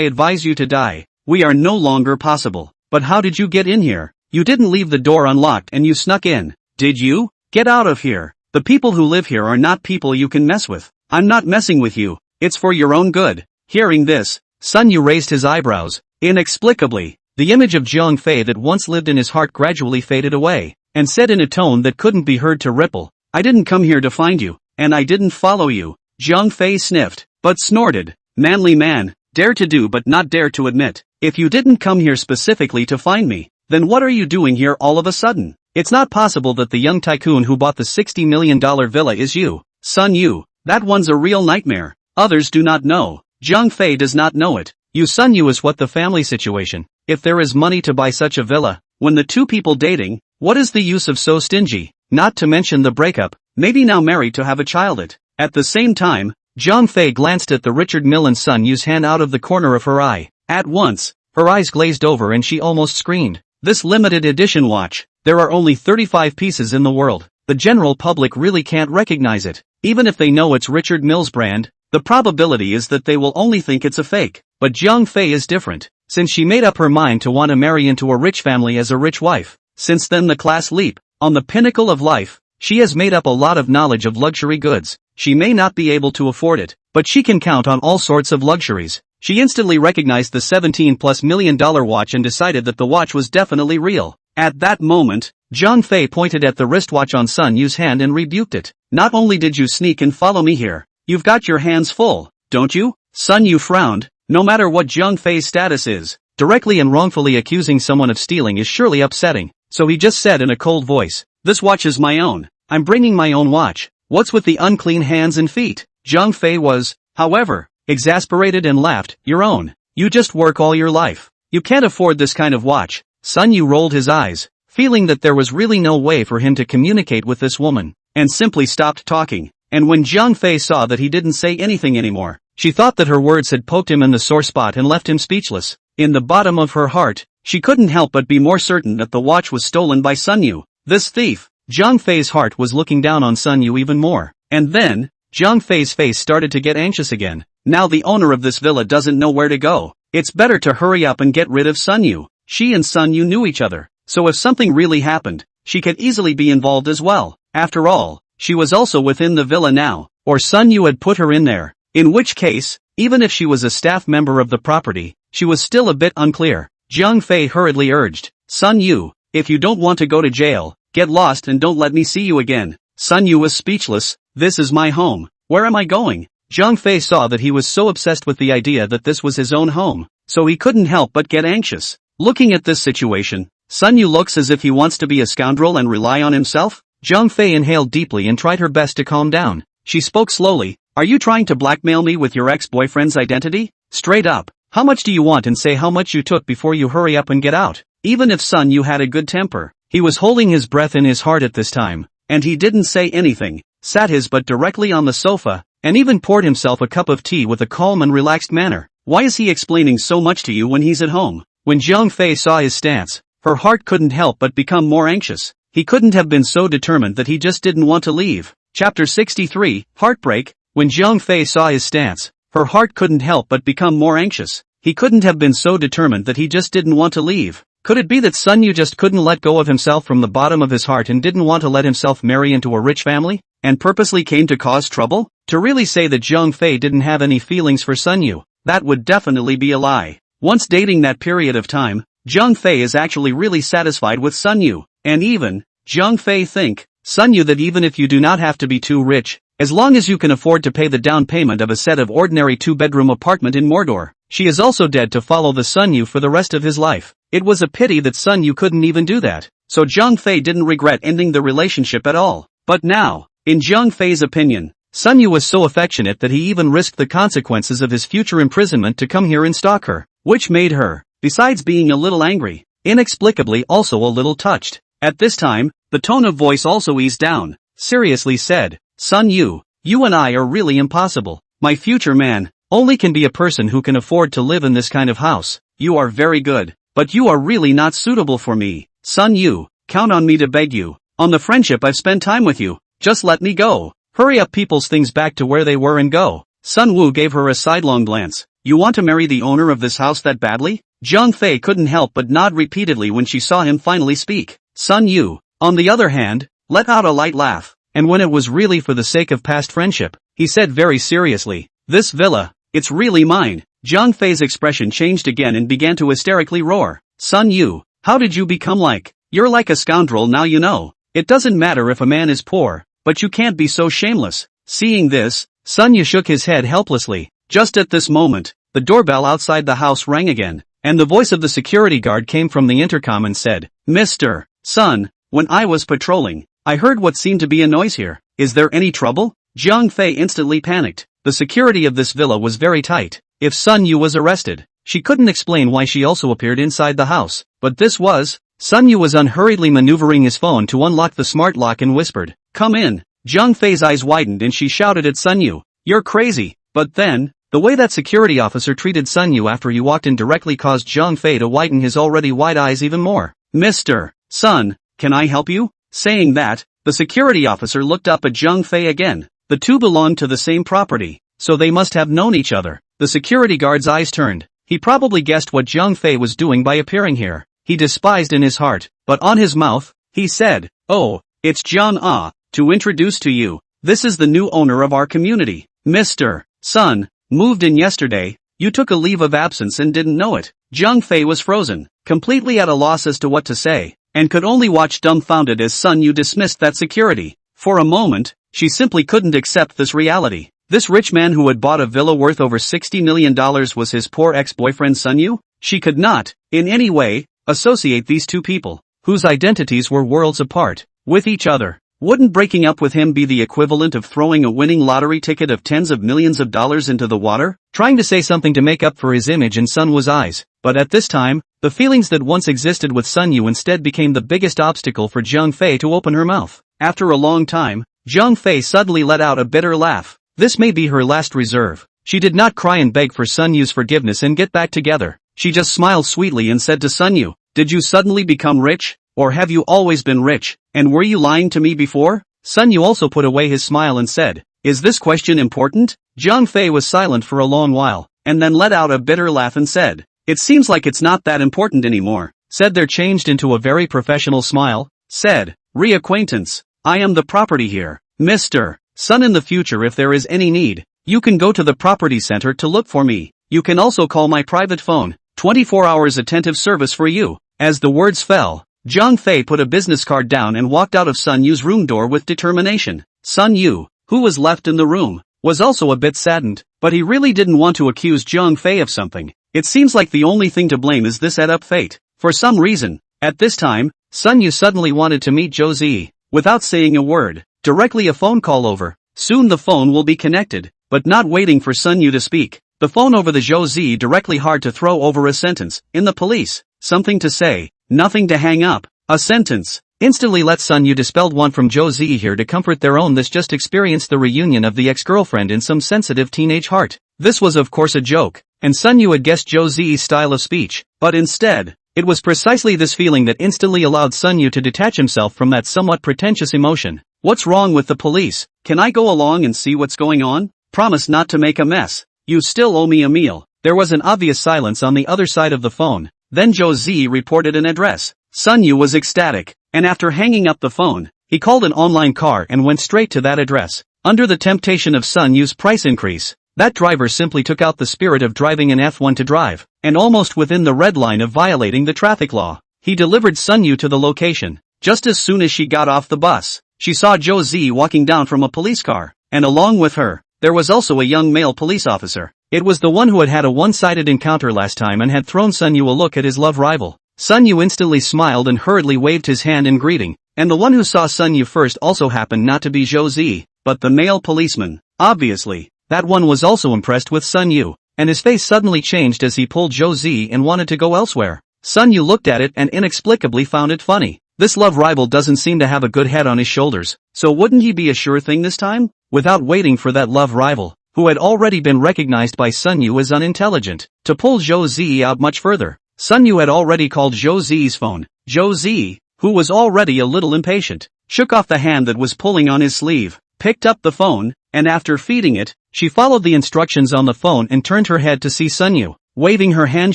advise you to die. We are no longer possible." "But how did you get in here? You didn't leave the door unlocked and you snuck in, did you? Get out of here. The people who live here are not people you can mess with." "I'm not messing with you. It's for your own good." Hearing this, Sun Yu raised his eyebrows. Inexplicably, the image of Jiang Fei that once lived in his heart gradually faded away, and said in a tone that couldn't be heard to ripple, "I didn't come here to find you, and I didn't follow you." Jiang Fei sniffed, but snorted. "Manly man, dare to do but not dare to admit. If you didn't come here specifically to find me, then what are you doing here all of a sudden? It's not possible that the young tycoon who bought the $60 million villa is you, Sun Yu. That one's a real nightmare. Others do not know. Jiang Fei does not know it. You Sun Yu is what the family situation. If there is money to buy such a villa, when the two people dating, what is the use of so stingy? Not to mention the breakup, maybe now married to have a child it." At the same time, Jiang Fei glanced at the Richard Mille and Sun Yu's hand out of the corner of her eye. At once, her eyes glazed over and she almost screamed. "This limited edition watch, there are only 35 pieces in the world. The general public really can't recognize it. Even if they know it's Richard Mille's brand, the probability is that they will only think it's a fake." But Jiang Fei is different, since she made up her mind to want to marry into a rich family as a rich wife. Since then the class leap, on the pinnacle of life, she has made up a lot of knowledge of luxury goods. She may not be able to afford it, but she can count on all sorts of luxuries. She instantly recognized the $17+ million watch and decided that the watch was definitely real. At that moment, Jiang Fei pointed at the wristwatch on Sun Yu's hand and rebuked it. "Not only did you sneak and follow me here, you've got your hands full, don't you?" Sun Yu frowned. No matter what Jiang Fei's status is, directly and wrongfully accusing someone of stealing is surely upsetting, so he just said in a cold voice, "This watch is my own. I'm bringing my own watch. What's with the unclean hands and feet?" Jiang Fei was, however, exasperated and laughed. "Your own. You just work all your life. You can't afford this kind of watch." Sun Yu rolled his eyes, feeling that there was really no way for him to communicate with this woman, and simply stopped talking. And when Jiang Fei saw that he didn't say anything anymore, she thought that her words had poked him in the sore spot and left him speechless. In the bottom of her heart, she couldn't help but be more certain that the watch was stolen by Sun Yu. This thief! Jiang Fei's heart was looking down on Sun Yu even more. And then, Jiang Fei's face started to get anxious again. Now the owner of this villa doesn't know where to go. It's better to hurry up and get rid of Sun Yu. She and Sun Yu knew each other, so if something really happened, she could easily be involved as well. After all, she was also within the villa now, or Sun Yu had put her in there. In which case, even if she was a staff member of the property, she was still a bit unclear. Jiang Fei hurriedly urged, "Sun Yu, if you don't want to go to jail, get lost and don't let me see you again." Sun Yu was speechless. "This is my home. Where am I going?" Jiang Fei saw that he was so obsessed with the idea that this was his own home, so he couldn't help but get anxious. Looking at this situation, Sun Yu looks as if he wants to be a scoundrel and rely on himself. Jiang Fei inhaled deeply and tried her best to calm down. She spoke slowly. "Are you trying to blackmail me with your ex-boyfriend's identity? Straight up. How much do you want, and say how much you took before you hurry up and get out." Even if Sun Yu had a good temper, he was holding his breath in his heart at this time, and he didn't say anything, sat his butt directly on the sofa, and even poured himself a cup of tea with a calm and relaxed manner. Why is he explaining so much to you when he's at home? When Jiang Fei saw his stance, her heart couldn't help but become more anxious. He couldn't have been so determined that he just didn't want to leave. Chapter 63, Heartbreak. When Jiang Fei saw his stance, her heart couldn't help but become more anxious. He couldn't have been so determined that he just didn't want to leave. Could it be that Sun Yu just couldn't let go of himself from the bottom of his heart and didn't want to let himself marry into a rich family, and purposely came to cause trouble? To really say that Jiang Fei didn't have any feelings for Sun Yu, that would definitely be a lie. Once dating that period of time, Zhang Fei is actually really satisfied with Sun Yu. And even, Zhang Fei think, Sun Yu that even if you do not have to be too rich, as long as you can afford to pay the down payment of a set of ordinary 2-bedroom apartment in Mordor, she is also dead to follow the Sun Yu for the rest of his life. It was a pity that Sun Yu couldn't even do that, so Zhang Fei didn't regret ending the relationship at all. But now, in Zhang Fei's opinion, Sun Yu was so affectionate that he even risked the consequences of his future imprisonment to come here and stalk her, which made her, besides being a little angry, inexplicably also a little touched. At this time, the tone of voice also eased down, seriously said, Sun Yu, you and I are really impossible. My future man only can be a person who can afford to live in this kind of house. You are very good, but you are really not suitable for me. Sun Yu, count on me to beg you. On the friendship I've spent time with you, just let me go. Hurry up, people's things back to where they were and go. Sun Wu gave her a sidelong glance. You want to marry the owner of this house that badly? Zhang Fei couldn't help but nod repeatedly when she saw him finally speak. Sun Yu, on the other hand, let out a light laugh, and when it was really for the sake of past friendship, he said very seriously, this villa, it's really mine. Zhang Fei's expression changed again and began to hysterically roar. Sun Yu, how did you become like? You're like a scoundrel now, you know. It doesn't matter if a man is poor, but you can't be so shameless. Seeing this, Sun Yu shook his head helplessly. Just at this moment, the doorbell outside the house rang again, and the voice of the security guard came from the intercom and said, Mr. Sun, when I was patrolling, I heard what seemed to be a noise here. Is there any trouble? Zhang Fei instantly panicked. The security of this villa was very tight. If Sun Yu was arrested, she couldn't explain why she also appeared inside the house. But this was, Sun Yu was unhurriedly maneuvering his phone to unlock the smart lock and whispered, come in. Zhang Fei's eyes widened and she shouted at Sun Yu, you're crazy. But then, the way that security officer treated Sun Yu after he walked in directly caused Zhang Fei to widen his already wide eyes even more. Mr. Sun, can I help you? Saying that, the security officer looked up at Zhang Fei again. The two belonged to the same property, so they must have known each other. The security guard's eyes turned. He probably guessed what Zhang Fei was doing by appearing here. He despised in his heart, but on his mouth, he said, oh, it's Zhang Ah, to introduce to you. This is the new owner of our community. Mr. Sun, moved in yesterday. You took a leave of absence and didn't know it. Zhang Fei was frozen, completely at a loss as to what to say, and could only watch dumbfounded as Sun Yu dismissed that security. For a moment, she simply couldn't accept this reality. This rich man who had bought a villa worth over $60 million was his poor ex-boyfriend Sun Yu? She could not, in any way, associate these two people, whose identities were worlds apart, with each other. Wouldn't breaking up with him be the equivalent of throwing a winning lottery ticket of tens of millions of dollars into the water? Trying to say something to make up for his image in Sun Wu's eyes, but at this time, the feelings that once existed with Sun Yu instead became the biggest obstacle for Zhang Fei to open her mouth. After a long time, Zhang Fei suddenly let out a bitter laugh. This may be her last reserve. She did not cry and beg for Sun Yu's forgiveness and get back together. She just smiled sweetly and said to Sun Yu, did you suddenly become rich? Or have you always been rich? And were you lying to me before? Sun Yu also put away his smile and said, is this question important? Zhang Fei was silent for a long while, and then let out a bitter laugh and said, it seems like it's not that important anymore. Said there changed into a very professional smile, said, reacquaintance. I am the property here. Mr. Sun, in the future if there is any need, you can go to the property center to look for me. You can also call my private phone. 24 hours attentive service for you. As the words fell, Zhang Fei put a business card down and walked out of Sun Yu's room door with determination. Sun Yu, who was left in the room, was also a bit saddened, but he really didn't want to accuse Zhang Fei of something. It seems like the only thing to blame is this ed-up fate. For some reason, at this time, Sun Yu suddenly wanted to meet Zhou Zi. Without saying a word, directly a phone call over. Soon the phone will be connected, but not waiting for Sun Yu to speak. The phone over the Zhou Zi directly hard to throw over a sentence. In the police. Something to say. Nothing to hang up. A sentence. Instantly let Sun Yu dispelled one from Zhou Zi here to comfort their own this just experienced the reunion of the ex-girlfriend in some sensitive teenage heart. This was of course a joke, and Sun Yu had guessed Zhou Zi's style of speech, but instead, it was precisely this feeling that instantly allowed Sun Yu to detach himself from that somewhat pretentious emotion. What's wrong with the police? Can I go along and see what's going on? Promise not to make a mess. You still owe me a meal. There was an obvious silence on the other side of the phone. Then Zhou Zi reported an address. Sun Yu was ecstatic, and after hanging up the phone, he called an online car and went straight to that address. Under the temptation of Sun Yu's price increase, That driver simply took out the spirit of driving an F1 to drive, and almost within the red line of violating the traffic law. He delivered Sun Yu to the location. Just as soon as she got off the bus, she saw Jo Z walking down from a police car, and along with her, there was also a young male police officer. It was the one who had a one-sided encounter last time and had thrown Sun Yu a look at his love rival. Sun Yu instantly smiled and hurriedly waved his hand in greeting, and the one who saw Sun Yu first also happened not to be Jo Z, but the male policeman. Obviously, that one was also impressed with Sun Yu, and his face suddenly changed as he pulled Jo Z and wanted to go elsewhere. Sun Yu looked at it and inexplicably found it funny. This love rival doesn't seem to have a good head on his shoulders, so wouldn't he be a sure thing this time? Without waiting for that love rival, who had already been recognized by Sun Yu as unintelligent, to pull Jo Z out much further, Sun Yu had already called Jo Z's phone. Jo Z, who was already a little impatient, shook off the hand that was pulling on his sleeve, picked up the phone, and after feeding it, she followed the instructions on the phone and turned her head to see Sun Yu, waving her hand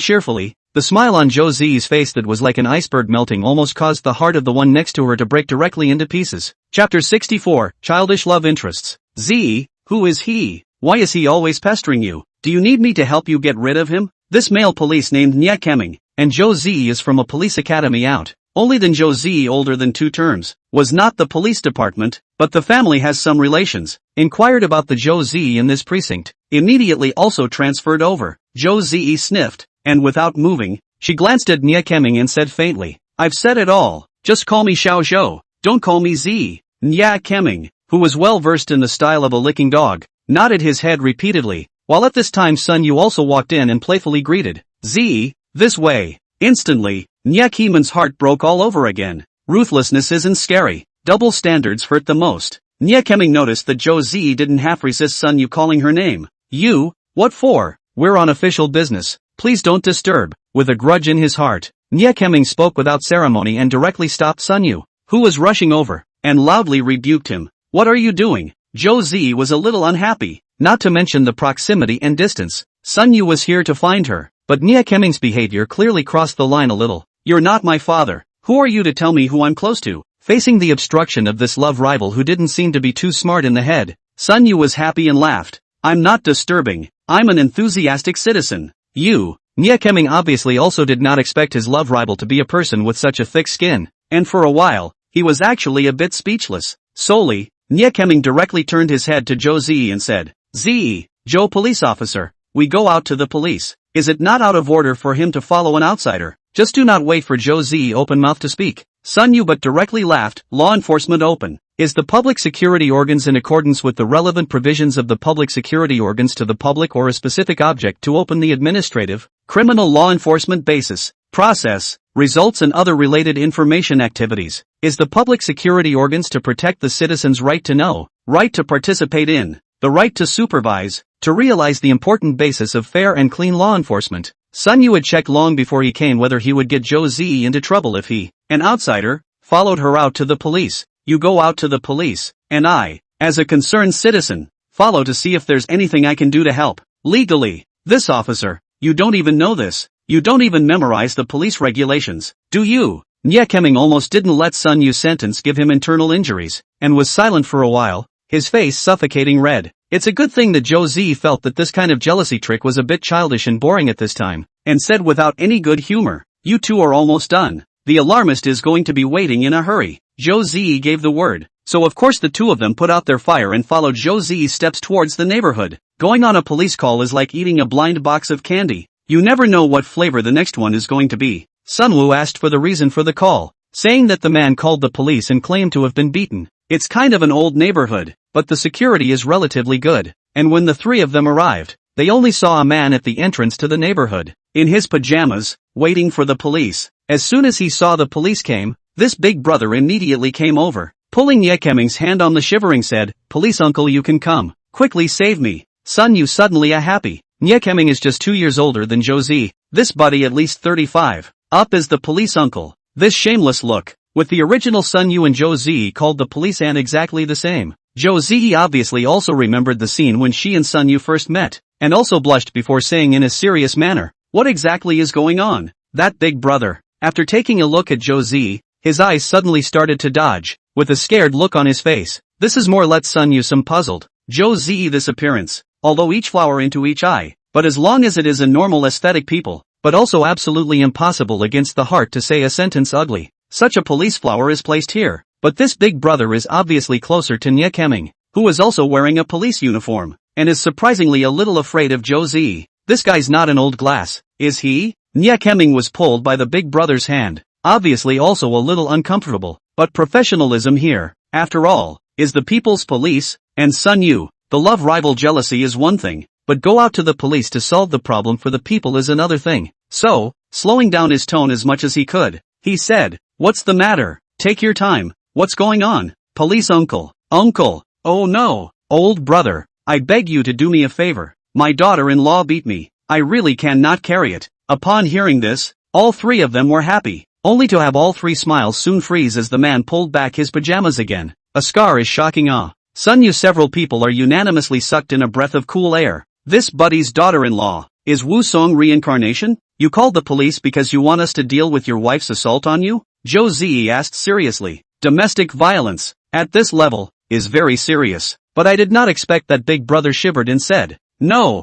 cheerfully. The smile on Jo Z's face that was like an iceberg melting almost caused the heart of the one next to her to break directly into pieces. Chapter 64, Childish Love Interests. Z, who is he? Why is he always pestering you? Do you need me to help you get rid of him? This male police named Nya Keming, and Jo Z is from a police academy out. Only than Jo Z older than 2 terms, was not the police department, but the family has some relations. Inquired about the Jo Z in this precinct. Immediately also transferred over. Jo Z sniffed, and without moving, she glanced at Nya Keming and said faintly, I've said it all, just call me Xiao Zhou, don't call me Z. Nya Keming, who was well versed in the style of a licking dog, nodded his head repeatedly, while at this time Sun Yu also walked in and playfully greeted, Z, this way. Instantly, Nya Keming's heart broke all over again. Ruthlessness isn't scary, double standards hurt the most. Nya Keming noticed that Jo Z didn't half resist Sun Yu calling her name. You? What for? We're on official business. Please don't disturb. With a grudge in his heart, Nya Keming spoke without ceremony and directly stopped Sun Yu, who was rushing over, and loudly rebuked him. What are you doing? Jo Z was a little unhappy, not to mention the proximity and distance. Sun Yu was here to find her, but Nya Keming's behavior clearly crossed the line a little. You're not my father. Who are you to tell me who I'm close to? Facing the obstruction of this love rival who didn't seem to be too smart in the head, Sun Yu was happy and laughed. I'm not disturbing. I'm an enthusiastic citizen. You. Nya Keming obviously also did not expect his love rival to be a person with such a thick skin, and for a while, he was actually a bit speechless. Solely, Nya Keming directly turned his head to Jo Z and said, Z, Joe police officer, we go out to the police. Is it not out of order for him to follow an outsider? Just do not wait for Jo Z open mouth to speak. Sun Yu but directly laughed, law enforcement open. Is the public security organs in accordance with the relevant provisions of the public security organs to the public or a specific object to open the administrative, criminal law enforcement basis, process, results and other related information activities? Is the public security organs to protect the citizen's right to know, right to participate in, the right to supervise, to realize the important basis of fair and clean law enforcement? Sun Yu had checked long before he came whether he would get Jo Z into trouble if he, an outsider, followed her out to the police. You go out to the police, and I, as a concerned citizen, follow to see if there's anything I can do to help. Legally, this officer, you don't even know this. You don't even memorize the police regulations, do you? Nya Keming almost didn't let Sun Yu's sentence give him internal injuries, and was silent for a while, his face suffocating red. It's a good thing that Jo Z felt that this kind of jealousy trick was a bit childish and boring at this time, and said without any good humor, you two are almost done. The alarmist is going to be waiting in a hurry. Jo Z gave the word, so of course the two of them put out their fire and followed Jo Z's steps towards the neighborhood. Going on a police call is like eating a blind box of candy. You never know what flavor the next one is going to be. Sun Wu asked for the reason for the call, saying that the man called the police and claimed to have been beaten. It's kind of an old neighborhood, but the security is relatively good, and when the three of them arrived, they only saw a man at the entrance to the neighborhood, in his pajamas, waiting for the police. As soon as he saw the police came, this big brother immediately came over, pulling Nya Keming's hand on the shivering said, Police uncle, you can come, quickly save me. Sun Yu suddenly happy. Nya Keming is just 2 years older than Jo Z, this buddy at least 35, up as the police uncle. This shameless look, with the original Sun Yu and Jo Z called the police and exactly the same. Jo Z obviously also remembered the scene when she and Sun Yu first met, and also blushed before saying in a serious manner, what exactly is going on? That big brother. After taking a look at Jo Z, his eyes suddenly started to dodge, with a scared look on his face. This is more let Sun Yu some puzzled. Jo Z this appearance. although each flower into each eye, but as long as it is a normal aesthetic people, but also absolutely impossible against the heart to say a sentence ugly. Such a police flower is placed here, but this big brother is obviously closer to Nyakeming, who is also wearing a police uniform, and is surprisingly a little afraid of Josie. This guy's not an old glass, is he? Nyakeming was pulled by the big brother's hand, obviously also a little uncomfortable, but professionalism here, after all, is the people's police, and Sun Yu, the love rival jealousy is one thing, but go out to the police to solve the problem for the people is another thing. So, slowing down his tone as much as he could, he said, "What's the matter? Take your time, what's going on? Police uncle, oh no, old brother, I beg you to do me a favor, my daughter-in-law beat me, I really cannot carry it." Upon hearing this, all three of them were happy, only to have all three smiles soon freeze as the man pulled back his pajamas again. A scar is shocking. Sun Yu. Several people are unanimously sucked in a breath of cool air. This buddy's daughter-in-law, is Wu Song reincarnation? You called the police because you want us to deal with your wife's assault on you? Zhou Ziyi asked seriously. Domestic violence, at this level, is very serious, but I did not expect that. Big brother shivered and said, No.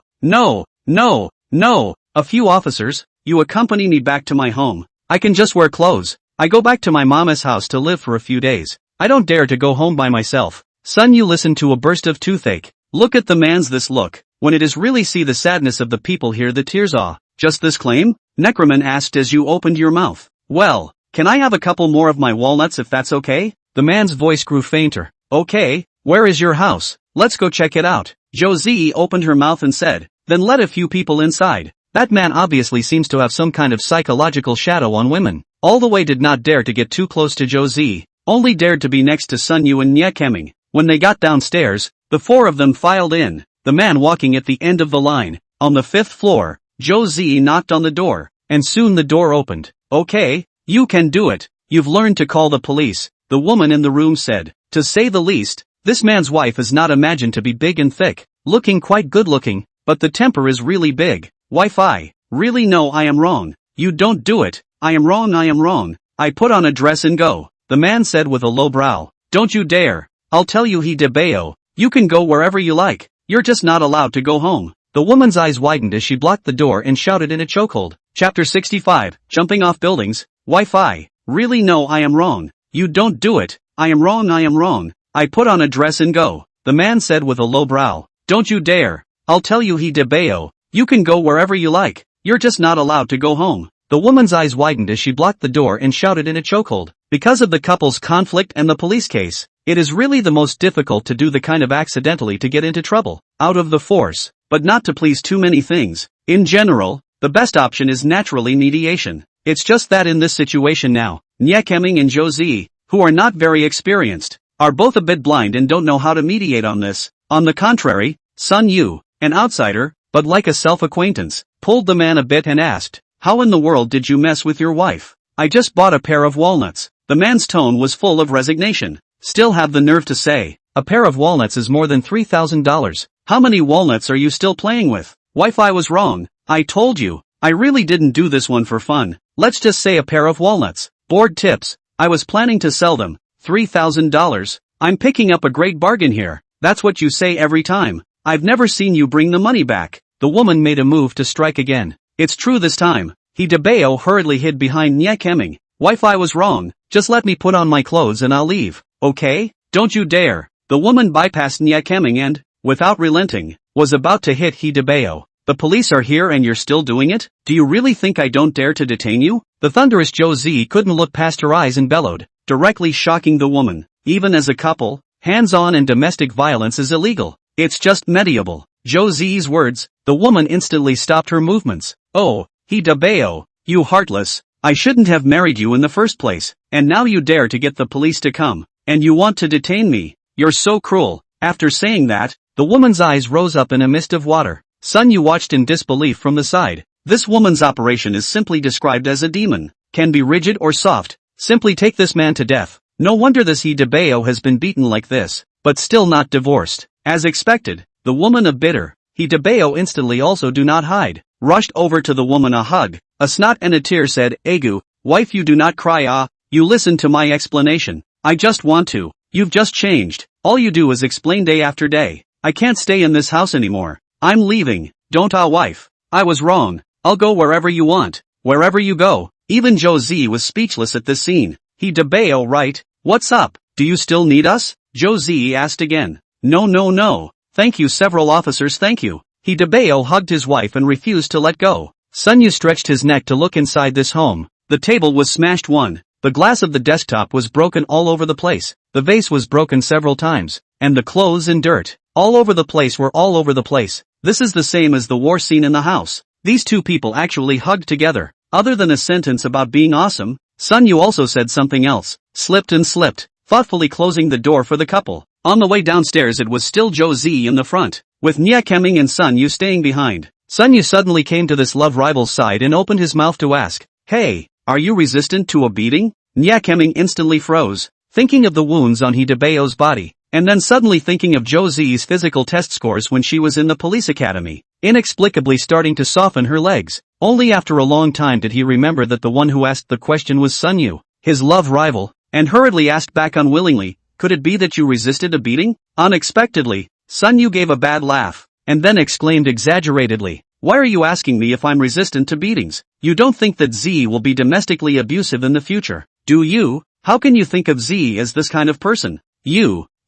A few officers, you accompany me back to my home. I can just wear clothes. I go back to my mama's house to live for a few days. I don't dare to go home by myself. Sun Yu listened to a burst of toothache. Look at the man's this look. When it is really see the sadness of the people here, the tears. Just this claim? Necroman asked as you opened your mouth. Well, can I have a couple more of my walnuts if that's okay? The man's voice grew fainter. Okay, where is your house? Let's go check it out. Josie opened her mouth and said, then let a few people inside. That man obviously seems to have some kind of psychological shadow on women. All the way did not dare to get too close to Josie, only dared to be next to Sun Yu and Nyakeming. When they got downstairs, the four of them filed in, the man walking at the end of the line. On the 5th floor, Josie knocked on the door, and soon the door opened. Okay, you can do it. You've learned to call the police, the woman in the room said. To say the least, this man's wife is not imagined to be big and thick, looking quite good looking, but the temper is really big. Wi-Fi, really? No, I am wrong. You don't do it. I am wrong. I put on a dress and go, the man said with a low brow. Don't you dare. I'll tell you he debeo. You can go wherever you like. You're just not allowed to go home. The woman's eyes widened as she blocked the door and shouted in a chokehold. Chapter 65, Jumping Off Buildings. Wi-Fi, really? No, I am wrong. You don't do it. I am wrong. I put on a dress and go, the man said with a low brow. Don't you dare. I'll tell you he debeo. You can go wherever you like. You're just not allowed to go home. The woman's eyes widened as she blocked the door and shouted in a chokehold. Because of the couple's conflict and the police case, it is really the most difficult to do the kind of accidentally to get into trouble, out of the force, but not to please too many things. In general, the best option is naturally mediation. It's just that in this situation now, Nyakeming and Josie, who are not very experienced, are both a bit blind and don't know how to mediate on this. On the contrary, Sun Yu, an outsider, but like a self-acquaintance, pulled the man a bit and asked, how in the world did you mess with your wife? I just bought a pair of walnuts. The man's tone was full of resignation. Still have the nerve to say, a pair of walnuts is more than $3,000. How many walnuts are you still playing with? Wi-Fi was wrong. I told you, I really didn't do this one for fun. Let's just say a pair of walnuts. Board tips. I was planning to sell them. $3,000. I'm picking up a great bargain here. That's what you say every time. I've never seen you bring the money back. The woman made a move to strike again. It's true this time. He debeo hurriedly hid behind Nyakeming. Wi-Fi was wrong. Just let me put on my clothes and I'll leave. Okay? Don't you dare. The woman bypassed Nyakeming and, without relenting, was about to hit he debeo. The police are here and you're still doing it? Do you really think I don't dare to detain you? The thunderous Josie couldn't look past her eyes and bellowed, directly shocking the woman. Even as a couple, hands-on and domestic violence is illegal. It's just medieval. Josie's words, the woman instantly stopped her movements. Oh, he debeo, you heartless. I shouldn't have married you in the first place, and now you dare to get the police to come, and you want to detain me. You're so cruel. After saying that, the woman's eyes rose up in a mist of water. Sun Yu watched in disbelief from the side. This woman's operation is simply described as a demon. Can be rigid or soft. Simply take this man to death. No wonder this he debeo has been beaten like this, but still not divorced. As expected, the woman of bitter, he debeo instantly also do not hide, rushed over to the woman a hug. A snot and a tear said, Egu, wife you do not cry you listen to my explanation. I just want to. You've just changed. All you do is explain day after day. I can't stay in this house anymore. I'm leaving, don't wife. I was wrong. I'll go wherever you want. Wherever you go. Even Joe Z was speechless at this scene. He DeBayo right? What's up? Do you still need us? Joe Z asked again. No. Thank you several officers thank you. He DeBayo hugged his wife and refused to let go. Sun Yu stretched his neck to look inside this home. The table was smashed the glass of the desktop was broken all over the place, the vase was broken several times, and the clothes and dirt, all over the place were all over the place. This is the same as the war scene in the house. These two people actually hugged together. Other than a sentence about being awesome, Sun Yu also said something else, slipped, thoughtfully closing the door for the couple. On the way downstairs it was still Joe Z in the front, with Nya Keming and Sun Yu staying behind. Sun Yu suddenly came to this love rival's side and opened his mouth to ask, "Hey, are you resistant to a beating?" Nya Keming instantly froze, thinking of the wounds on He DeBayo's body, and then suddenly thinking of Joe Z's physical test scores when she was in the police academy, inexplicably starting to soften her legs. Only after a long time did he remember that the one who asked the question was Sun Yu, his love rival, and hurriedly asked back unwillingly, "Could it be that you resisted a beating?" Unexpectedly, Sun Yu gave a bad laugh, and then exclaimed exaggeratedly, "Why are you asking me if I'm resistant to beatings? You don't think that Z will be domestically abusive in the future, do you? How can you think of Z as this kind of person?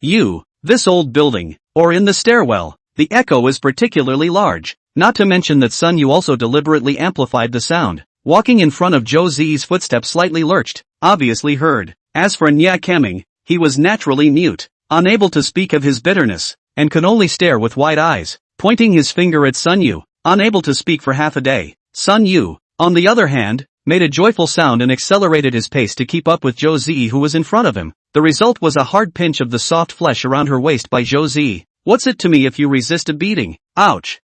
You, this old building, or in the stairwell, the echo is particularly large, not to mention that Sun Yu also deliberately amplified the sound. Walking in front of Joe Z's footsteps slightly lurched, obviously heard. As for Nya Keming, he was naturally mute, unable to speak of his bitterness, and could only stare with wide eyes, pointing his finger at Sun Yu, unable to speak for half a day. Sun Yu, on the other hand, made a joyful sound and accelerated his pace to keep up with Joe Z who was in front of him. The result was a hard pinch of the soft flesh around her waist by Joe Z. "What's it to me if you resist a beating? Ouch.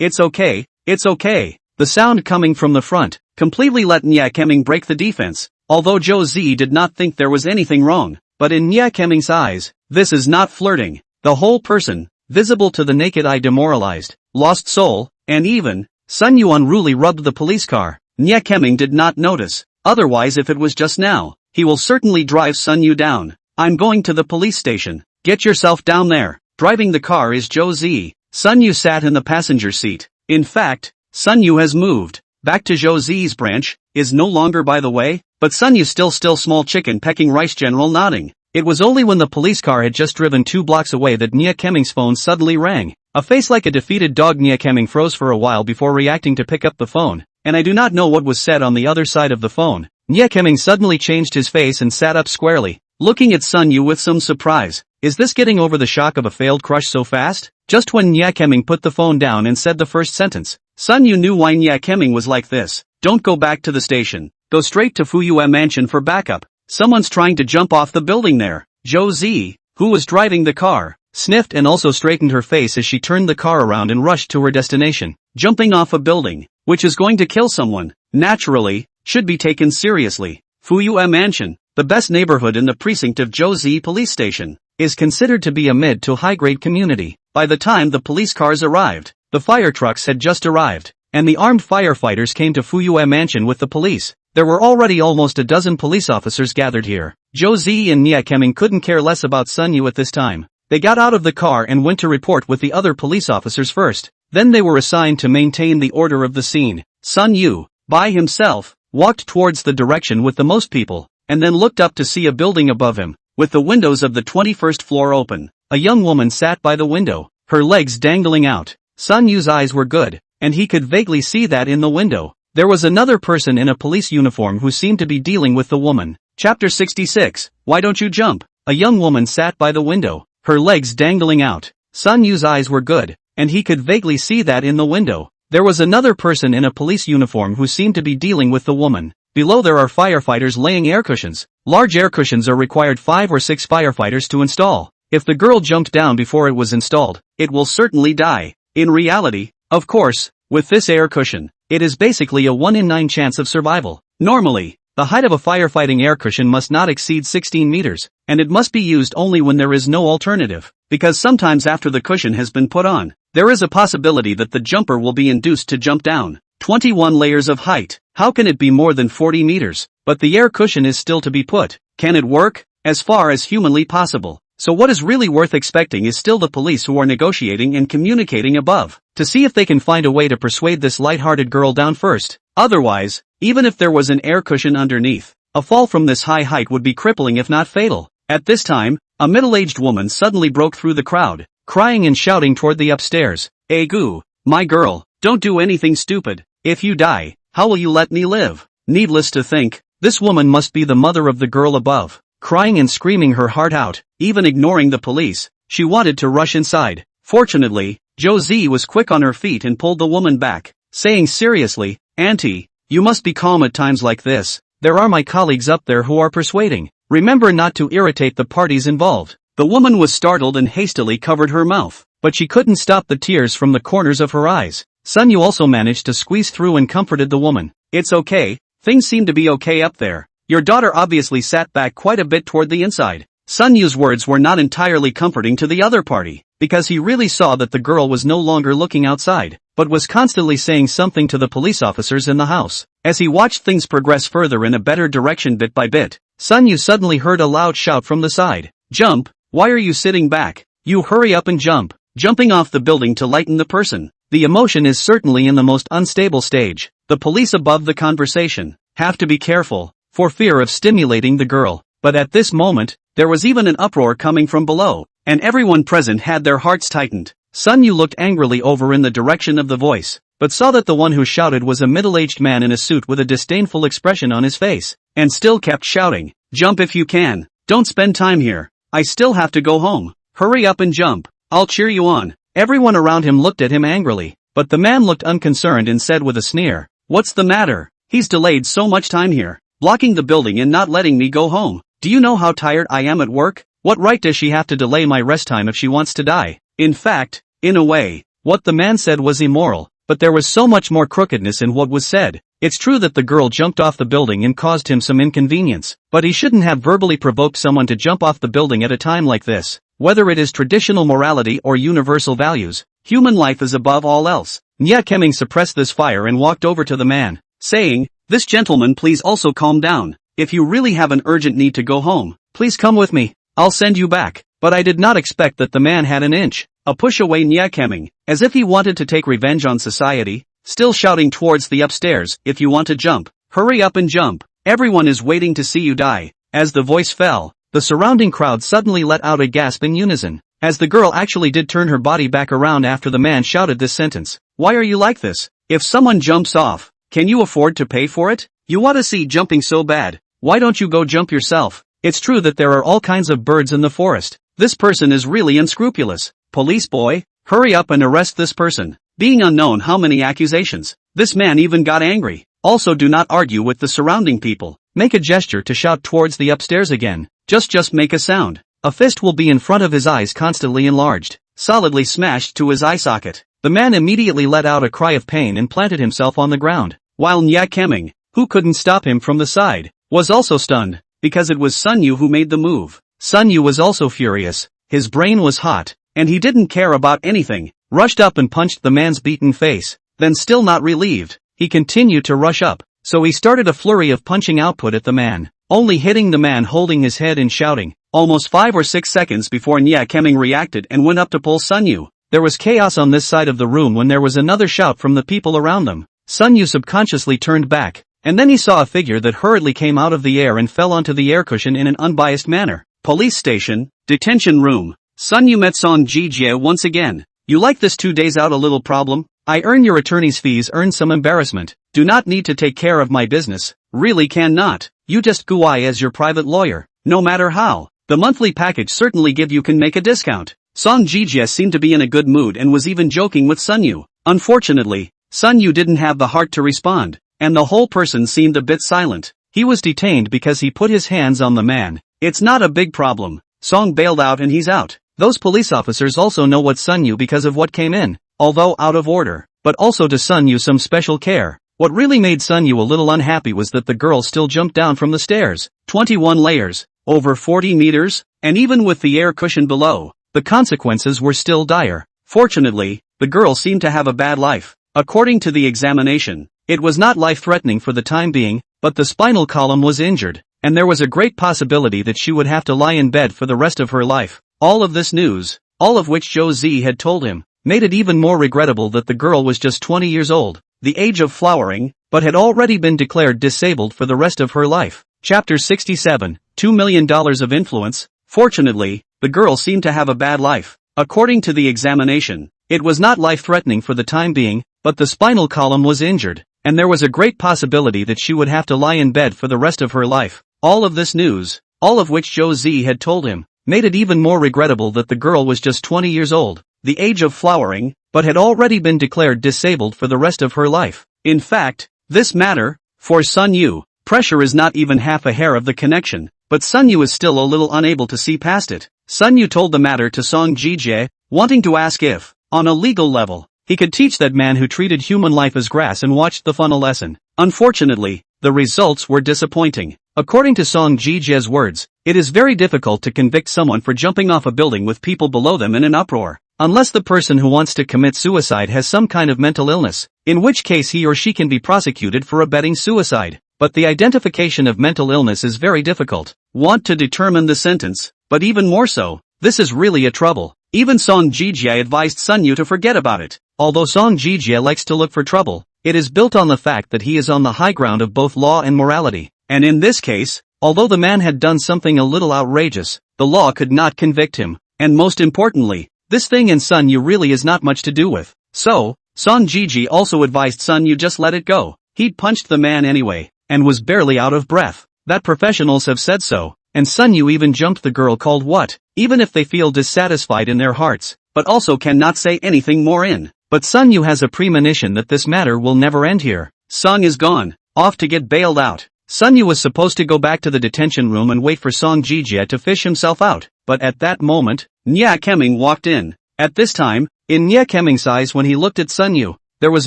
It's okay. The sound coming from the front completely let Nya Keming break the defense, although Joe Z did not think there was anything wrong, but in Nya Keming's eyes, this is not flirting. The whole person, visible to the naked eye demoralized, lost soul, and even, Sun Yu unruly rubbed the police car. Nya Keming did not notice, otherwise if it was just now, he will certainly drive Sun Yu down. "I'm going to the police station. Get yourself down there." Driving the car is Joe Z. Sun Yu sat in the passenger seat. In fact, Sun Yu has moved. Back to Joe Z's branch, is no longer by the way, but Sun Yu still small chicken pecking rice general nodding. It was only when the police car had just driven 2 blocks away that Nya Keming's phone suddenly rang. A face like a defeated dog. Nya Keming froze for a while before reacting to pick up the phone, and I do not know what was said on the other side of the phone. Nya Keming suddenly changed his face and sat up squarely, looking at Sun Yu with some surprise. Is this getting over the shock of a failed crush so fast? Just when Nya Keming put the phone down and said the first sentence, Sun Yu knew why Nya Keming was like this. "Don't go back to the station. Go straight to Fuyue Mansion for backup. Someone's trying to jump off the building there." Joe Z, who was driving the car, sniffed and also straightened her face as she turned the car around and rushed to her destination. Jumping off a building, which is going to kill someone, naturally, should be taken seriously. Fuyue Mansion, the best neighborhood in the precinct of Joe Z police station, is considered to be a mid to high-grade community. By the time the police cars arrived, the fire trucks had just arrived, and the armed firefighters came to Fuyue Mansion with the police. There were already almost a dozen police officers gathered here. Joe Z and Nya Keming couldn't care less about Sun Yu at this time. They got out of the car and went to report with the other police officers first. Then they were assigned to maintain the order of the scene. Sun Yu, by himself, walked towards the direction with the most people, and then looked up to see a building above him, with the windows of the 21st floor open. A young woman sat by the window, her legs dangling out. Sun Yu's eyes were good, and he could vaguely see that in the window. There was another person in a police uniform who seemed to be dealing with the woman. Chapter 66, Why Don't You Jump? A young woman sat by the window, her legs dangling out. Sun Yu's eyes were good, and he could vaguely see that in the window. There was another person in a police uniform who seemed to be dealing with the woman. Below there are firefighters laying air cushions. Large air cushions are required 5 or 6 firefighters to install. If the girl jumped down before it was installed, it will certainly die. In reality, of course, with this air cushion, it is basically a 1 in 9 chance of survival. Normally, the height of a firefighting air cushion must not exceed 16 meters, and it must be used only when there is no alternative, because sometimes after the cushion has been put on, there is a possibility that the jumper will be induced to jump down. 21 layers of height. How can it be more than 40 meters? But the air cushion is still to be put. Can it work? As far as humanly possible. So what is really worth expecting is still the police who are negotiating and communicating above, to see if they can find a way to persuade this light-hearted girl down first. Otherwise, even if there was an air cushion underneath, a fall from this high height would be crippling if not fatal. At this time, a middle-aged woman suddenly broke through the crowd, crying and shouting toward the upstairs. "Egu, my girl, don't do anything stupid. If you die, how will you let me live?" Needless to think, this woman must be the mother of the girl above. Crying and screaming her heart out, even ignoring the police, she wanted to rush inside. Fortunately, Josie was quick on her feet and pulled the woman back, saying seriously, "Auntie, you must be calm at times like this. There are my colleagues up there who are persuading. Remember not to irritate the parties involved." The woman was startled and hastily covered her mouth, but she couldn't stop the tears from the corners of her eyes. Sunyu also managed to squeeze through and comforted the woman. "It's okay, things seem to be okay up there. Your daughter obviously sat back quite a bit toward the inside." Sunyu's words were not entirely comforting to the other party, because he really saw that the girl was no longer looking outside, but was constantly saying something to the police officers in the house. As he watched things progress further in a better direction bit by bit, Sunyu suddenly heard a loud shout from the side. "Jump! Why are you sitting back? You hurry up and jump!" Jumping off the building to lighten the person. The emotion is certainly in the most unstable stage. The police above the conversation have to be careful, for fear of stimulating the girl. But at this moment, there was even an uproar coming from below, and everyone present had their hearts tightened. Sunyu looked angrily over in the direction of the voice, but saw that the one who shouted was a middle-aged man in a suit with a disdainful expression on his face, and still kept shouting, "Jump if you can, don't spend time here. I still have to go home. Hurry up and jump, I'll cheer you on." Everyone around him looked at him angrily, but the man looked unconcerned and said with a sneer, "What's the matter? He's delayed so much time here, blocking the building and not letting me go home. Do you know how tired I am at work? What right does she have to delay my rest time if she wants to die?" In fact, in a way, what the man said was immoral, but there was so much more crookedness in what was said. It's true that the girl jumped off the building and caused him some inconvenience, but he shouldn't have verbally provoked someone to jump off the building at a time like this. Whether it is traditional morality or universal values, human life is above all else. Nya Keming suppressed this fire and walked over to the man, saying, "This gentleman, please also calm down. If you really have an urgent need to go home, please come with me. I'll send you back." But I did not expect that the man had an inch. A push away Nya Keming, as if he wanted to take revenge on society, still shouting towards the upstairs, "If you want to jump, hurry up and jump. Everyone is waiting to see you die." As the voice fell, the surrounding crowd suddenly let out a gasp in unison, as the girl actually did turn her body back around after the man shouted this sentence. "Why are you like this? If someone jumps off, can you afford to pay for it? You want to see jumping so bad, why don't you go jump yourself? It's true that there are all kinds of birds in the forest. This person is really unscrupulous. Police boy, hurry up and arrest this person." Being unknown how many accusations, this man even got angry. Also, do not argue with the surrounding people. Make a gesture to shout towards the upstairs again. Just make a sound. A fist will be in front of his eyes, constantly enlarged, solidly smashed to his eye socket. The man immediately let out a cry of pain and planted himself on the ground, while Nya Keming, who couldn't stop him from the side, was also stunned, because it was Sunyu who made the move. Sunyu was also furious, his brain was hot, and he didn't care about anything, rushed up and punched the man's beaten face. Then, still not relieved, he continued to rush up, so he started a flurry of punching output at the man, only hitting the man holding his head and shouting, almost 5 or 6 seconds before Nya Keming reacted and went up to pull Sunyu. There was chaos on this side of the room when there was another shout from the people around them. Sunyu subconsciously turned back, and then he saw a figure that hurriedly came out of the air and fell onto the air cushion in an unbiased manner. Police station, detention room. Sunyu met Song Jijie once again. "You like this 2 days out a little problem? I earn your attorney's fees, earn some embarrassment. Do not need to take care of my business. Really cannot. You just go as your private lawyer. No matter how. The monthly package certainly give you can make a discount." Song Jijie seemed to be in a good mood and was even joking with Sunyu. Unfortunately, Sunyu didn't have the heart to respond, and the whole person seemed a bit silent. He was detained because he put his hands on the man. "It's not a big problem. Song bailed out and he's out." Those police officers also know what Sunyu because of what came in, although out of order, but also to Sunyu some special care. What really made Sunyu a little unhappy was that the girl still jumped down from the stairs. 21 layers, over 40 meters, and even with the air cushion below, the consequences were still dire. Fortunately, the girl seemed to have a bad life. According to the examination, it was not life-threatening for the time being, but the spinal column was injured, and there was a great possibility that she would have to lie in bed for the rest of her life. All of this news, all of which Joe Z had told him, made it even more regrettable that the girl was just 20 years old, the age of flowering, but had already been declared disabled for the rest of her life. Chapter 67, $2 million of influence. Fortunately, the girl seemed to have a bad life. According to the examination, it was not life-threatening for the time being, but the spinal column was injured, and there was a great possibility that she would have to lie in bed for the rest of her life. All of this news, all of which Joe Z had told him, made it even more regrettable that the girl was just 20 years old, the age of flowering, but had already been declared disabled for the rest of her life. In fact, this matter, for Sun Yu, pressure is not even half a hair of the connection, but Sun Yu is still a little unable to see past it. Sun Yu told the matter to Song Jijie, wanting to ask if, on a legal level, he could teach that man who treated human life as grass and watched the fun a lesson. Unfortunately, the results were disappointing. According to Song Jijie's words, it is very difficult to convict someone for jumping off a building with people below them in an uproar, unless the person who wants to commit suicide has some kind of mental illness, in which case he or she can be prosecuted for abetting suicide. But the identification of mental illness is very difficult. Want to determine the sentence, but even more so, this is really a trouble. Even Song Jijie advised Sun Yu to forget about it. Although Song Jijie likes to look for trouble, it is built on the fact that he is on the high ground of both law and morality. And in this case, although the man had done something a little outrageous, the law could not convict him. And most importantly, this thing in Sun Yu really is not much to do with. So, Song Jijie also advised Sun Yu just let it go. He'd punched the man anyway, and was barely out of breath. That professionals have said so, and Sun Yu even jumped the girl called what, even if they feel dissatisfied in their hearts, but also cannot say anything more in. But Sun Yu has a premonition that this matter will never end here. Sung is gone, off to get bailed out. Sun Yu was supposed to go back to the detention room and wait for Song Jijie to fish himself out, but at that moment, Nya Keming walked in. At this time, in Nya Keming's eyes when he looked at Sun Yu, there was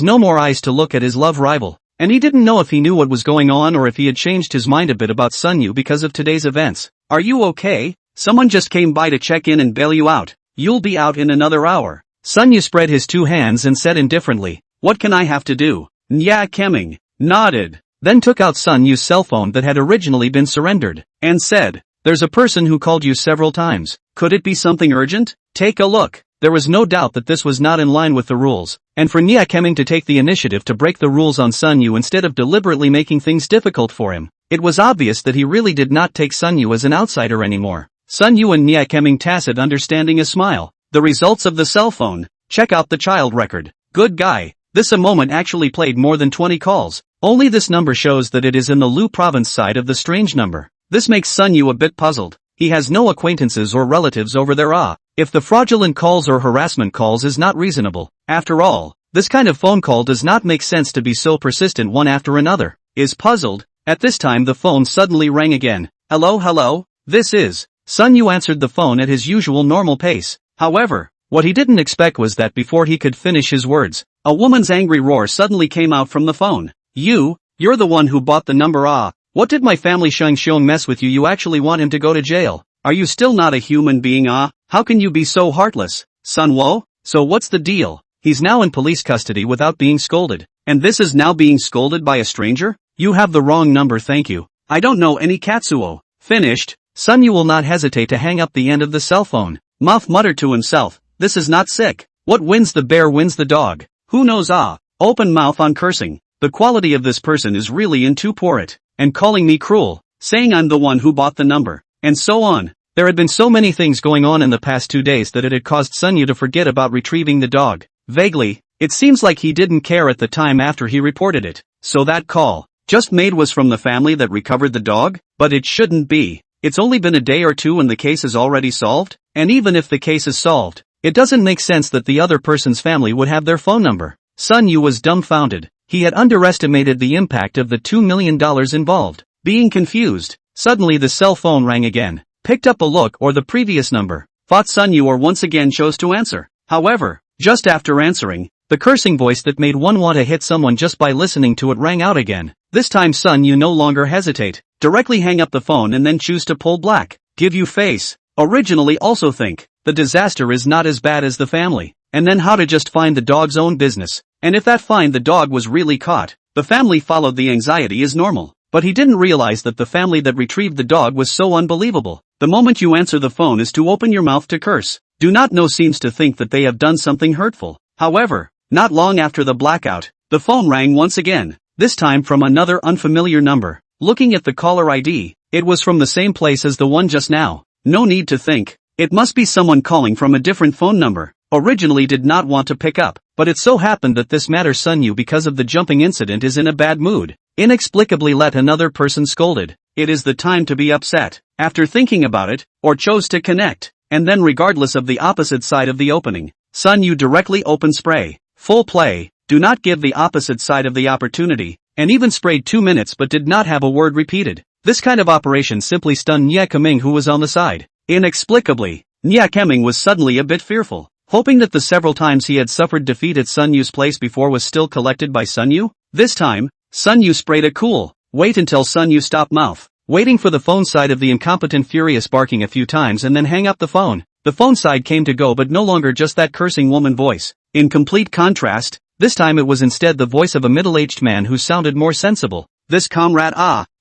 no more eyes to look at his love rival, and he didn't know if he knew what was going on or if he had changed his mind a bit about Sun Yu because of today's events. Are you okay? Someone just came by to check in and bail you out. You'll be out in another hour. Sun Yu spread his two hands and said indifferently, what can I have to do? Nya Keming nodded, then took out Sun Yu's cell phone that had originally been surrendered, and said, there's a person who called you several times. Could it be something urgent? Take a look. There was no doubt that this was not in line with the rules, and for Nya Keming to take the initiative to break the rules on Sun Yu instead of deliberately making things difficult for him, it was obvious that he really did not take Sun Yu as an outsider anymore. Sun Yu and Nya Keming tacit understanding a smile. The results of the cell phone. Check out the child record. Good guy. This a moment actually played more than 20 calls. Only this number shows that it is in the Lu province side of the strange number. This makes Sun Yu a bit puzzled. He has no acquaintances or relatives over there. If the fraudulent calls or harassment calls is not reasonable. After all, this kind of phone call does not make sense to be so persistent one after another. Is puzzled. At this time the phone suddenly rang again. Hello? This is. Sun Yu answered the phone at his usual normal pace. However, what he didn't expect was that before he could finish his words, a woman's angry roar suddenly came out from the phone. You're the one who bought the number. What did my family Shang Xiong mess with you? You actually want him to go to jail? Are you still not a human being? How can you be so heartless? Sun Wo? So what's the deal? He's now in police custody without being scolded, and this is now being scolded by a stranger? You have the wrong number, thank you. I don't know any Katsuo. Finished. Sun Yu will not hesitate to hang up the end of the cell phone. Muff muttered to himself, this is not sick. What wins the bear wins the dog. Who knows? Open mouth on cursing. The quality of this person is really in too poor it. And calling me cruel. Saying I'm the one who bought the number. And so on. There had been so many things going on in the past 2 days that it had caused Sun Yu to forget about retrieving the dog. Vaguely, it seems like he didn't care at the time after he reported it. So that call, just made was from the family that recovered the dog? But it shouldn't be. It's only been a day or two and the case is already solved? And even if the case is solved, it doesn't make sense that the other person's family would have their phone number. Sun Yu was dumbfounded. He had underestimated the impact of the $2 million involved. Being confused, suddenly the cell phone rang again. Picked up a look or the previous number. Thought Sun Yu or once again chose to answer. However, just after answering, the cursing voice that made one want to hit someone just by listening to it rang out again. This time Sun Yu no longer hesitate. Directly hang up the phone and then choose to pull black. Give you face. Originally also think, the disaster is not as bad as the family. And then how to just find the dog's own business. And if that find the dog was really caught, the family followed the anxiety is normal. but he didn't realize that the family that retrieved the dog was so unbelievable. The moment you answer the phone is to open your mouth to curse. Do not know seems to think that they have done something hurtful. However, not long after the blackout, the phone rang once again, this time from another unfamiliar number. Looking at the caller ID, it was from the same place as the one just now. No need to think. It must be someone calling from a different phone number. Originally did not want to pick up, but it so happened that this matter Sun Yu because of the jumping incident is in a bad mood. Inexplicably let another person scolded. It is the time to be upset. After thinking about it, or chose to connect, and then regardless of the opposite side of the opening, Sun Yu directly opened spray. Full play, do not give the opposite side of the opportunity, and even sprayed 2 minutes but did not have a word repeated. This kind of operation simply stunned Nya Keming who was on the side. Inexplicably, Nya Keming was suddenly a bit fearful, hoping that the several times he had suffered defeat at Sun Yu's place before was still collected by Sun Yu. This time, Sun Yu sprayed a cool, wait until Sun Yu stopped mouth, waiting for the phone side of the incompetent furious barking a few times and then hang up the phone. The phone side came to go but no longer just that cursing woman voice. In complete contrast, this time it was instead the voice of a middle-aged man who sounded more sensible. This comrade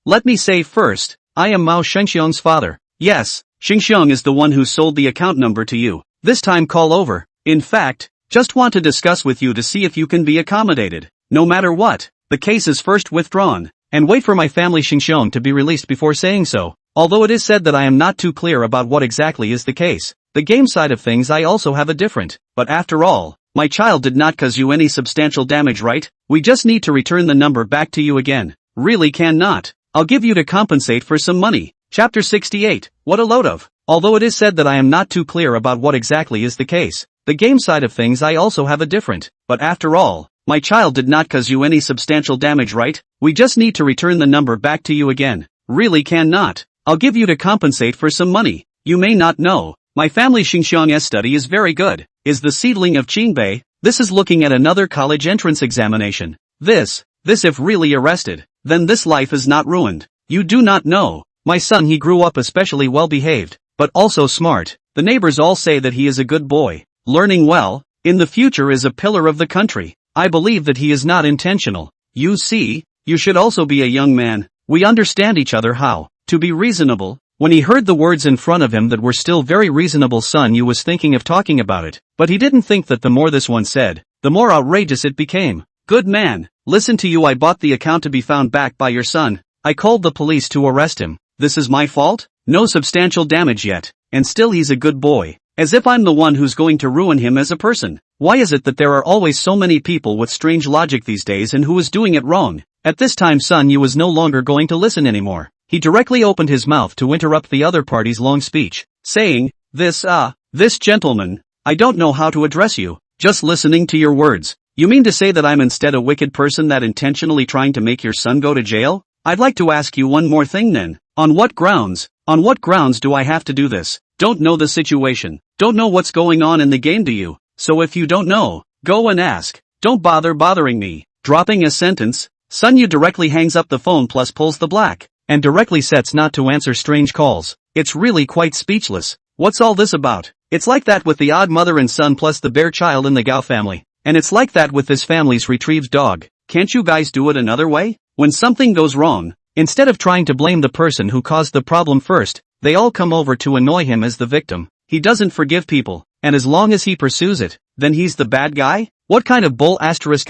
let me say first, I am Mao Shengxiong's father. Yes, Shengxiong is the one who sold the account number to you. This time call over. In fact, just want to discuss with you to see if you can be accommodated. No matter what, the case is first withdrawn, and wait for my family Shengxiong to be released before saying so. Although it is said that I am not too clear about what exactly is the case, the game side of things I also have a different, but after all, my child did not cause you any substantial damage, right? We just need to return the number back to you again. Really cannot. I'll give you to compensate for some money. Chapter 68, what a load of. Although it is said that I am not too clear about what exactly is the case, the game side of things I also have a different, but after all, my child did not cause you any substantial damage, right? We just need to return the number back to you again. Really cannot. I'll give you to compensate for some money. You may not know, my family Xinxiang's study is very good. Is the seedling of Qingbei. This is looking at another college entrance examination. This if really arrested, then this life is not ruined. You do not know, my son he grew up especially well behaved, but also smart. The neighbors all say that he is a good boy, learning well, in the future is a pillar of the country. I believe that he is not intentional. You see, you should also be a young man. We understand each other how to be reasonable. When he heard the words in front of him that were still very reasonable, Sun Yu was thinking of talking about it, but he didn't think that the more this one said, the more outrageous it became. Good man, listen to you, I bought the account to be found back by your son. I called the police to arrest him. This is my fault? No substantial damage yet, and still he's a good boy. As if I'm the one who's going to ruin him as a person. Why is it that there are always so many people with strange logic these days and who is doing it wrong? At this time Sun Yu was no longer going to listen anymore. He directly opened his mouth to interrupt the other party's long speech, saying, this gentleman, I don't know how to address you, just listening to your words. You mean to say that I'm instead a wicked person that intentionally trying to make your son go to jail? I'd like to ask you one more thing then. On what grounds do I have to do this? Don't know the situation, don't know what's going on in the game, do you? So if you don't know, go and ask. Don't bother bothering me. Dropping a sentence, Sun Yu directly hangs up the phone plus pulls the black, and directly sets not to answer strange calls. It's really quite speechless. What's all this about? It's like that with the odd mother and son plus the bare child in the Gao family. And it's like that with this family's retrieved dog. Can't you guys do it another way? When something goes wrong, instead of trying to blame the person who caused the problem first, they all come over to annoy him as the victim. He doesn't forgive people, and as long as he pursues it, then he's the bad guy? What kind of bull asterisk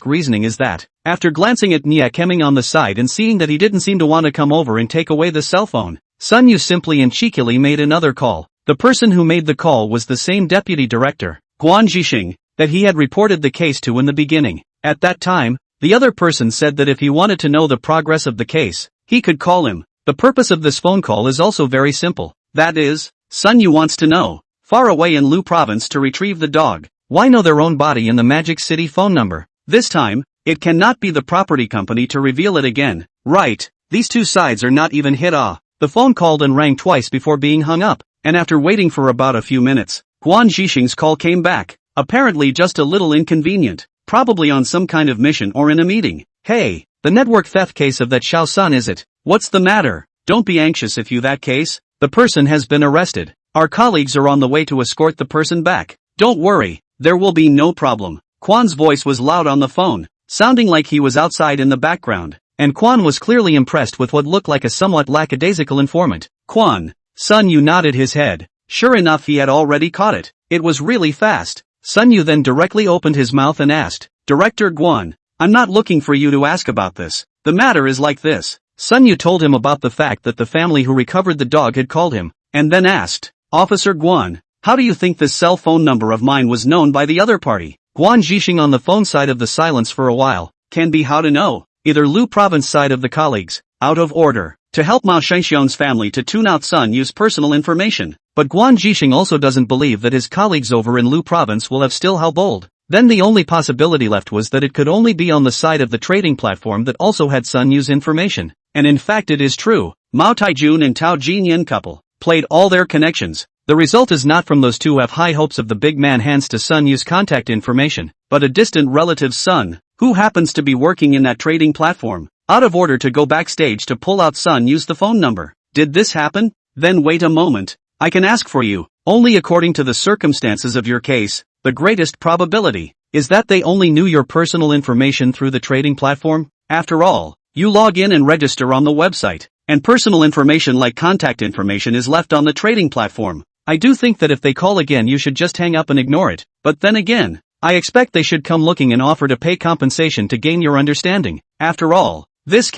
reasoning is that? After glancing at Nia Keming on the side and seeing that he didn't seem to want to come over and take away the cell phone, Sun Yu simply and cheekily made another call. The person who made the call was the same deputy director, Guan Zhixing, that he had reported the case to in the beginning. At that time, the other person said that if he wanted to know the progress of the case, he could call him. The purpose of this phone call is also very simple. That is, Sun Yu wants to know, far away in Lu province to retrieve the dog. Why know their own body in the Magic City phone number? This time, it cannot be the property company to reveal it again. Right, these two sides are not even hit off. The phone called and rang twice before being hung up, and after waiting for about a few minutes, Guan Zhixing's call came back, apparently just a little inconvenient, probably on some kind of mission or in a meeting. Hey, the network theft case of that Xiao Sun is it? What's the matter? Don't be anxious if you that case. The person has been arrested. Our colleagues are on the way to escort the person back. Don't worry, there will be no problem. Quan's voice was loud on the phone, sounding like he was outside in the background. and Quan was clearly impressed with what looked like a somewhat lackadaisical informant. Quan, Sun Yu nodded his head. Sure enough, he had already caught it. It was really fast. Sun Yu then directly opened his mouth and asked, Director Guan, I'm not looking for you to ask about this. The matter is like this. Sun Yu told him about the fact that the family who recovered the dog had called him, and then asked, Officer Guan, how do you think this cell phone number of mine was known by the other party? Guan Zhixing on the phone side of the silence for a while. Can be how to know. Either Lu province side of the colleagues, out of order, to help Mao Shengxiong's family to tune out Sun Yu's personal information. But Guan Zhixing also doesn't believe that his colleagues over in Lu province will have still how bold. Then the only possibility left was that it could only be on the side of the trading platform that also had Sun Yu's information. And in fact it is true, Mao Taijun and Tao Jinyan couple played all their connections. The result is not from those two who have high hopes of the big man hands to Sun Yu's contact information, but a distant relative's son, who happens to be working in that trading platform, out of order to go backstage to pull out Sun Yu's the phone number. Did this happen? Then wait a moment. I can ask for you. Only according to the circumstances of your case, the greatest probability is that they only knew your personal information through the trading platform. After all, you log in and register on the website, and personal information like contact information is left on the trading platform. I do think that if they call again you should just hang up and ignore it, but then again, I expect they should come looking and offer to pay compensation to gain your understanding. After all, this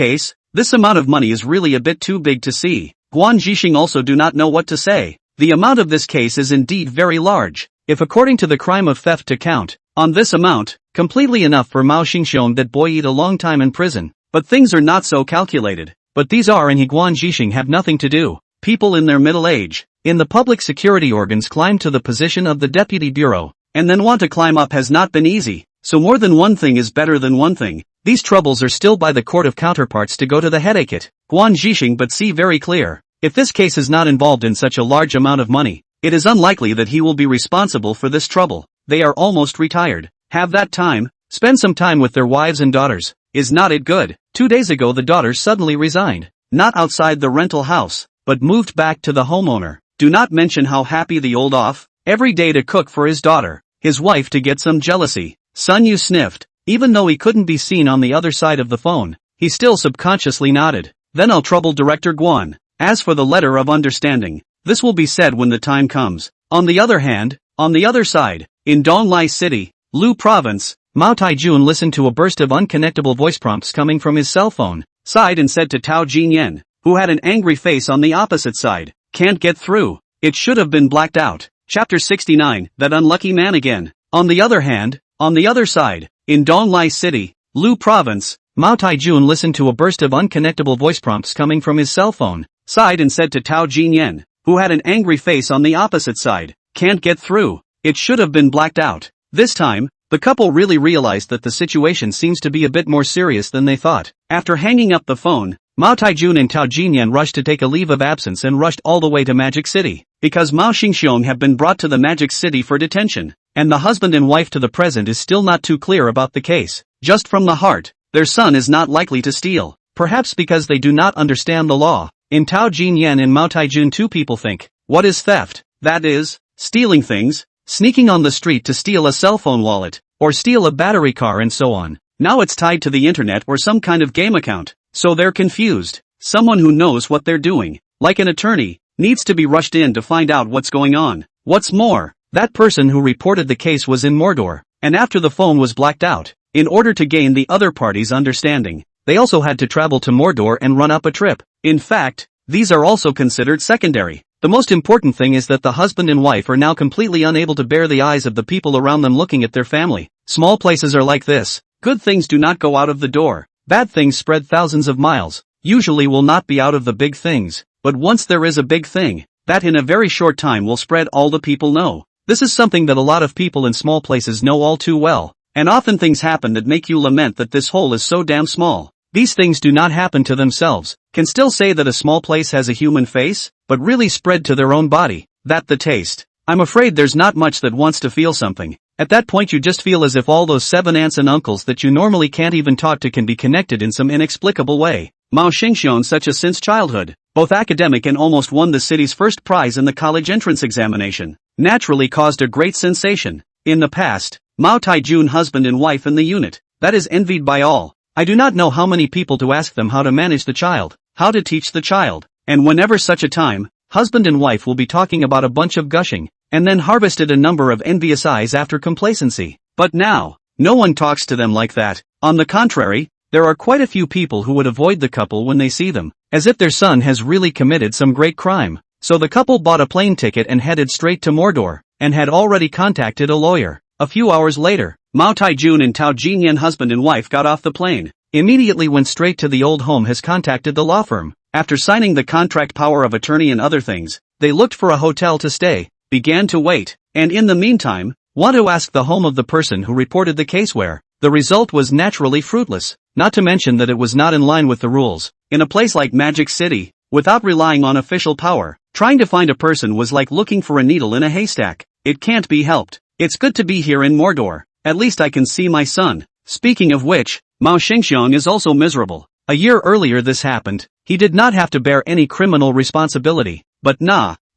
amount of money is really a bit too big to see. Guan Zhixing also do not know what to say. The amount of this case is indeed very large. If according to the crime of theft to count, on this amount, completely enough for Mao Shengxiong that boy eat a long time in prison. But things are not so calculated. But these are and he Guan Zhixing have nothing to do. People in their middle age, in the public security organs climb to the position of the deputy bureau, and then want to climb up has not been easy, so more than one thing is better than one thing. These troubles are still by the court of counterparts to go to the headache it. Guan Zhixing but see very clear. If this case is not involved in such a large amount of money, it is unlikely that he will be responsible for this trouble. They are almost retired. Have that time, spend some time with their wives and daughters. Is not it good? 2 days ago the daughter suddenly resigned. Not outside the rental house, but moved back to the homeowner. Do not mention how happy the old off, every day to cook for his daughter, his wife to get some jealousy. Sun Yu sniffed. Even though he couldn't be seen on the other side of the phone, he still subconsciously nodded. Then I'll trouble Director Guan. As for the letter of understanding, this will be said when the time comes. On the other hand, on the other side, in Donglai City, Lu Province, Mao Taijun listened to a burst of unconnectable voice prompts coming from his cell phone, sighed and said to Tao Jinyan, who had an angry face on the opposite side, Can't get through. It should have been blacked out. Chapter 69, That Unlucky Man Again. On the other hand, on the other side, in Donglai City, Lu Province, Mao Taijun listened to a burst of unconnectable voice prompts coming from his cell phone, sighed and said to Tao Jinyan, who had an angry face on the opposite side, Can't get through. It should have been blacked out. This time, the couple really realized that the situation seems to be a bit more serious than they thought. After hanging up the phone, Mao Taijun and Tao Jinyan rushed to take a leave of absence and rushed all the way to Magic City, because Mao Xingxiong have been brought to the Magic City for detention, and the husband and wife to the present is still not too clear about the case. Just from the heart, their son is not likely to steal, perhaps because they do not understand the law. In Tao Jinyan and Mao Taijun two people think, what is theft? That is, stealing things, sneaking on the street to steal a cell phone wallet, or steal a battery car and so on. Now it's tied to the internet or some kind of game account, so they're confused. Someone who knows what they're doing, like an attorney, needs to be rushed in to find out what's going on. What's more, that person who reported the case was in Mordor, and after the phone was blacked out, in order to gain the other party's understanding, they also had to travel to Mordor and run up a trip. In fact, these are also considered secondary. The most important thing is that the husband and wife are now completely unable to bear the eyes of the people around them looking at their family. Small places are like this. Good things do not go out of the door. Bad things spread thousands of miles. Usually will not be out of the big things. But once there is a big thing, that in a very short time will spread all the people know. This is something that a lot of people in small places know all too well. And often things happen that make you lament that this hole is so damn small. These things do not happen to themselves. Can still say that a small place has a human face, but really spread to their own body. That the taste. I'm afraid there's not much that wants to feel something. At that point you just feel as if all those 7 aunts and uncles that you normally can't even talk to can be connected in some inexplicable way. Mao Xingxiong such a since childhood, both academic and almost won the city's first prize in the college entrance examination, naturally caused a great sensation. In the past, Mao Taijun husband and wife in the unit, that is envied by all. I do not know how many people to ask them how to manage the child, how to teach the child, and whenever such a time, husband and wife will be talking about a bunch of gushing, and then harvested a number of envious eyes after complacency. But now, no one talks to them like that. On the contrary, there are quite a few people who would avoid the couple when they see them, as if their son has really committed some great crime. So the couple bought a plane ticket and headed straight to Mordor, and had already contacted a lawyer. A few hours later, Mao Taijun and Tao Jinyan husband and wife got off the plane, immediately went straight to the old home, has contacted the law firm. After signing the contract, power of attorney and other things, they looked for a hotel to stay, began to wait, and in the meantime, want to ask the home of the person who reported the case where. The result was naturally fruitless, not to mention that it was not in line with the rules. In a place like Magic City, without relying on official power, trying to find a person was like looking for a needle in a haystack. It can't be helped. It's good to be here in Mordor. At least I can see my son. Speaking of which, Mao Xingxiang is also miserable. A year earlier this happened. He did not have to bear any criminal responsibility. But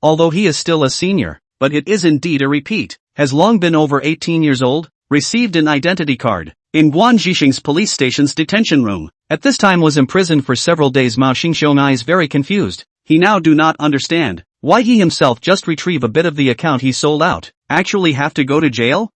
although he is still a senior, but it is indeed a repeat. Has long been over 18 years old, received an identity card in Guanxisheng's police station's detention room. At this time was imprisoned for several days. Mao Xingxiang eyes very confused. He now do not understand why he himself just retrieve a bit of the account he sold out, actually have to go to jail?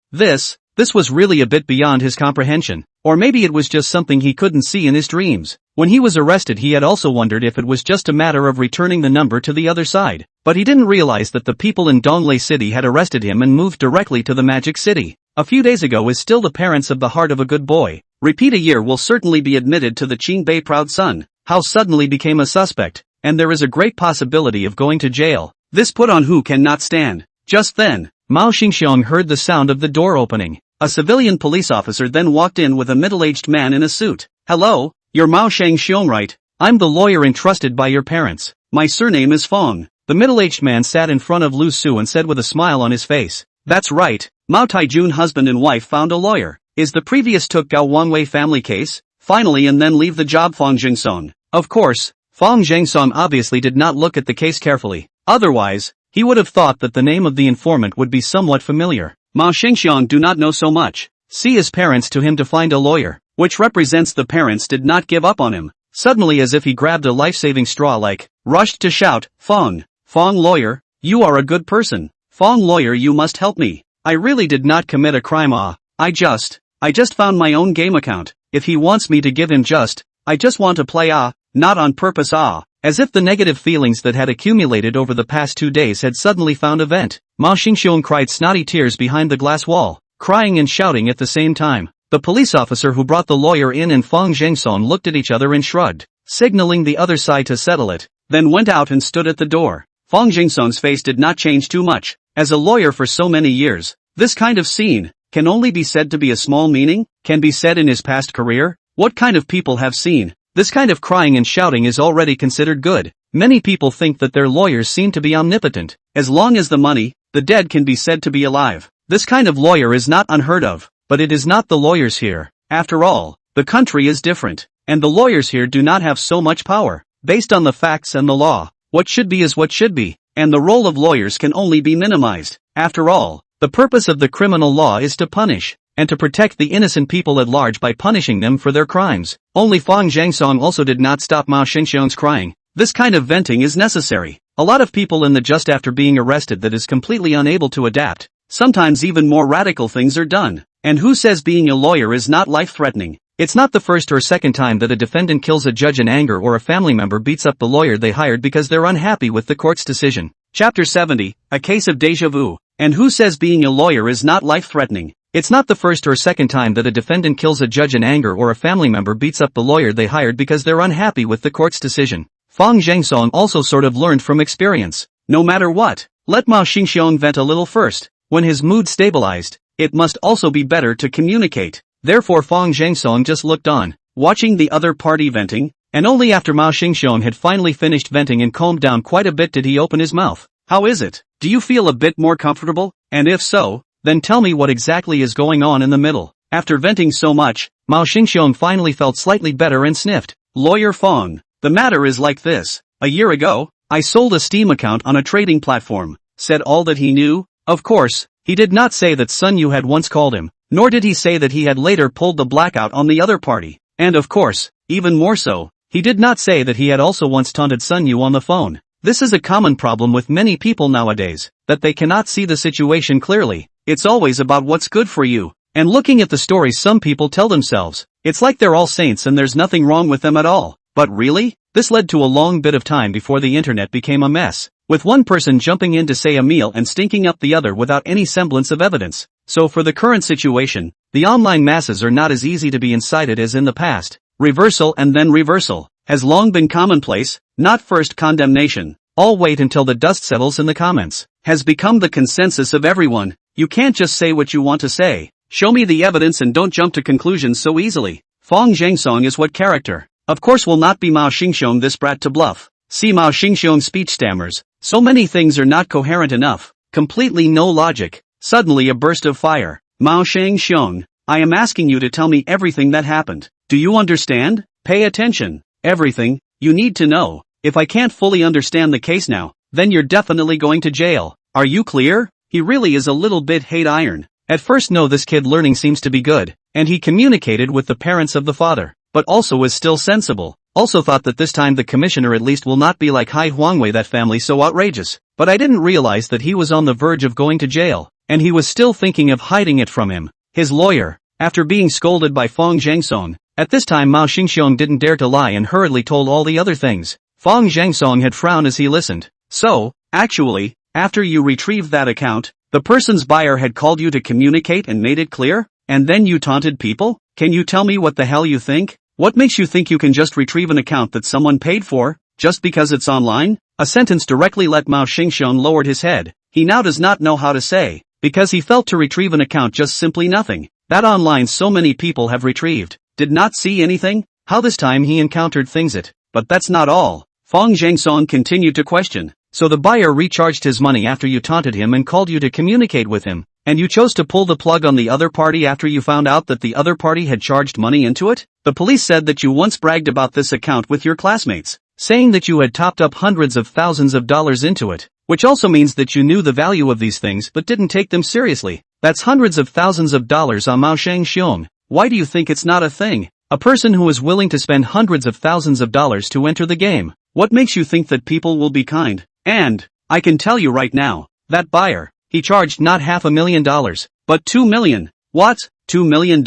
This was really a bit beyond his comprehension. Or maybe it was just something he couldn't see in his dreams. When he was arrested, he had also wondered if it was just a matter of returning the number to the other side. But he didn't realize that the people in Donglei City had arrested him and moved directly to the Magic City. A few days ago is still the parents of the heart of a good boy. Repeat a year will certainly be admitted to the Qingbei proud son. How suddenly became a suspect, and there is a great possibility of going to jail. This put on who cannot stand. Just then, Mao Xingxiang heard the sound of the door opening. A civilian police officer then walked in with a middle-aged man in a suit. Hello, you're Mao Xingxiang, right? I'm the lawyer entrusted by your parents. My surname is Fong. The middle-aged man sat in front of Lu Su and said with a smile on his face. That's right, Mao Taijun husband and wife found a lawyer. Is the previous took Gao Wangwei family case? Finally, and then leave the job. Fong Jingsong. Of course, Fong Jingsong obviously did not look at the case carefully. Otherwise, he would have thought that the name of the informant would be somewhat familiar. Mao Xingxiang do not know so much. See his parents to him to find a lawyer, which represents the parents did not give up on him. Suddenly, as if he grabbed a life-saving straw, rushed to shout, Fong lawyer, you are a good person. Fong lawyer, you must help me. I really did not commit a crime. I just found my own game account. If he wants me to give him I just want to play not on purpose. As if the negative feelings that had accumulated over the past 2 days had suddenly found a vent, Mao Xingxiang cried snotty tears behind the glass wall, crying and shouting at the same time. The police officer who brought the lawyer in and Fong Jingsong looked at each other and shrugged, signaling the other side to settle it, then went out and stood at the door. Fong Jingsong's face did not change too much. As a lawyer for so many years, this kind of scene can only be said to be a small meaning, can be said in his past career. What kind of people have seen? This kind of crying and shouting is already considered good. Many people think that their lawyers seem to be omnipotent. As long as the money, the dead can be said to be alive. This kind of lawyer is not unheard of, but it is not the lawyers here. After all, the country is different, and the lawyers here do not have so much power. Based on the facts and the law, what should be is what should be, and the role of lawyers can only be minimized. After all, the purpose of the criminal law is to punish, and to protect the innocent people at large by punishing them for their crimes. Only Fong Jingsong also did not stop Mao Xingxiang's crying. This kind of venting is necessary. A lot of people in the just after being arrested that is completely unable to adapt. Sometimes even more radical things are done. And who says being a lawyer is not life-threatening? It's not the first or second time that a defendant kills a judge in anger or a family member beats up the lawyer they hired because they're unhappy with the court's decision. Chapter 70, A Case of Deja Vu. And who says being a lawyer is not life-threatening? It's not the first or second time that a defendant kills a judge in anger or a family member beats up the lawyer they hired because they're unhappy with the court's decision. Fong Jingsong also sort of learned from experience. No matter what, let Mao Xingxiang vent a little first. When his mood stabilized, it must also be better to communicate. Therefore Fong Jingsong just looked on, watching the other party venting, and only after Mao Xingxiang had finally finished venting and calmed down quite a bit did he open his mouth. How is it? Do you feel a bit more comfortable? And if so, then tell me what exactly is going on in the middle. After venting so much, Mao Xingxiang finally felt slightly better and sniffed. Lawyer Fong, the matter is like this. A year ago, I sold a Steam account on a trading platform. Said all that he knew. Of course, he did not say that Sun Yu had once called him, nor did he say that he had later pulled the blackout on the other party. And of course, even more so, he did not say that he had also once taunted Sun Yu on the phone. This is a common problem with many people nowadays, that they cannot see the situation clearly. It's always about what's good for you. And looking at the stories some people tell themselves, it's like they're all saints and there's nothing wrong with them at all. But really? This led to a long bit of time before the internet became a mess, with one person jumping in to say a meal and stinking up the other without any semblance of evidence. So for the current situation, the online masses are not as easy to be incited as in the past. Reversal and then reversal has long been commonplace, not first condemnation. I'll wait until the dust settles in the comments. Has become the consensus of everyone. You can't just say what you want to say. Show me the evidence and don't jump to conclusions so easily. Fong Zhengsong is what character? Of course will not be Mao Xingxiong this brat to bluff. See Mao Xingxiong's speech stammers. So many things are not coherent enough. Completely no logic. Suddenly a burst of fire. Mao Xingxiong, I am asking you to tell me everything that happened. Do you understand? Pay attention. Everything. You need to know. If I can't fully understand the case now, then you're definitely going to jail. Are you clear? He really is a little bit hate iron. At first no, this kid learning seems to be good, and he communicated with the parents of the father, but also is still sensible. Also thought that this time the commissioner at least will not be like Hai Huangwei, that family so outrageous. But I didn't realize that he was on the verge of going to jail, and he was still thinking of hiding it from him. His lawyer, after being scolded by Fong Zhengsong, at this time Mao Xingxiong didn't dare to lie and hurriedly told all the other things. Fong Zhengsong had frowned as he listened. So, actually, after you retrieved that account, the person's buyer had called you to communicate and made it clear? And then you taunted people? Can you tell me what the hell you think? What makes you think you can just retrieve an account that someone paid for, just because it's online? A sentence directly let Mao Xingxiong lowered his head. He now does not know how to say, because he felt to retrieve an account just simply nothing. That online so many people have retrieved. Did not see anything? How this time he encountered things it. But that's not all. Fong Zhengsong continued to question. So the buyer recharged his money after you taunted him and called you to communicate with him, and you chose to pull the plug on the other party after you found out that the other party had charged money into it? The police said that you once bragged about this account with your classmates, saying that you had topped up hundreds of thousands of dollars into it, which also means that you knew the value of these things but didn't take them seriously. That's hundreds of thousands of dollars on Mao Xingxiong. Why do you think it's not a thing? A person who is willing to spend hundreds of thousands of dollars to enter the game. What makes you think that people will be kind? And, I can tell you right now, that buyer, he charged not $500,000, but $2 million. What? $2 million?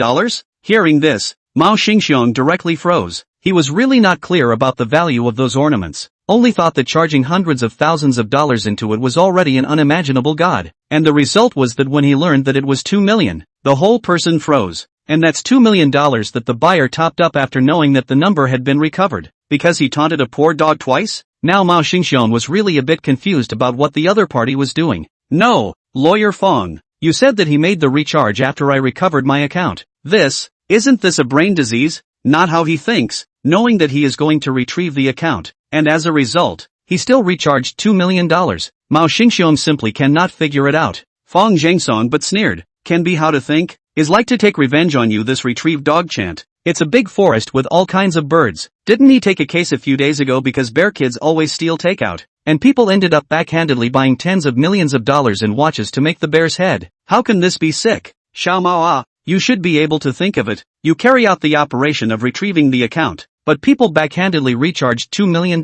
Hearing this, Mao Xingxiong directly froze. He was really not clear about the value of those ornaments, only thought that charging hundreds of thousands of dollars into it was already an unimaginable god. And the result was that when he learned that it was $2 million, the whole person froze. And that's $2 million that the buyer topped up after knowing that the number had been recovered, because he taunted a poor dog twice? Now Mao Xingxiong was really a bit confused about what the other party was doing. No, Lawyer Fong, you said that he made the recharge after I recovered my account. Isn't this a brain disease? Not how he thinks, knowing that he is going to retrieve the account, and as a result, he still recharged $2 million. Mao Xingxiong simply cannot figure it out. Fong Zhengsong but sneered. Can be how to think, is like to take revenge on you, this retrieved dog chant. It's a big forest with all kinds of birds. Didn't he take a case a few days ago because bear kids always steal takeout, and people ended up backhandedly buying tens of millions of dollars in watches to make the bear's head? How can this be sick? Xiao Mao, you should be able to think of it. You carry out the operation of retrieving the account, but people backhandedly recharged $2 million.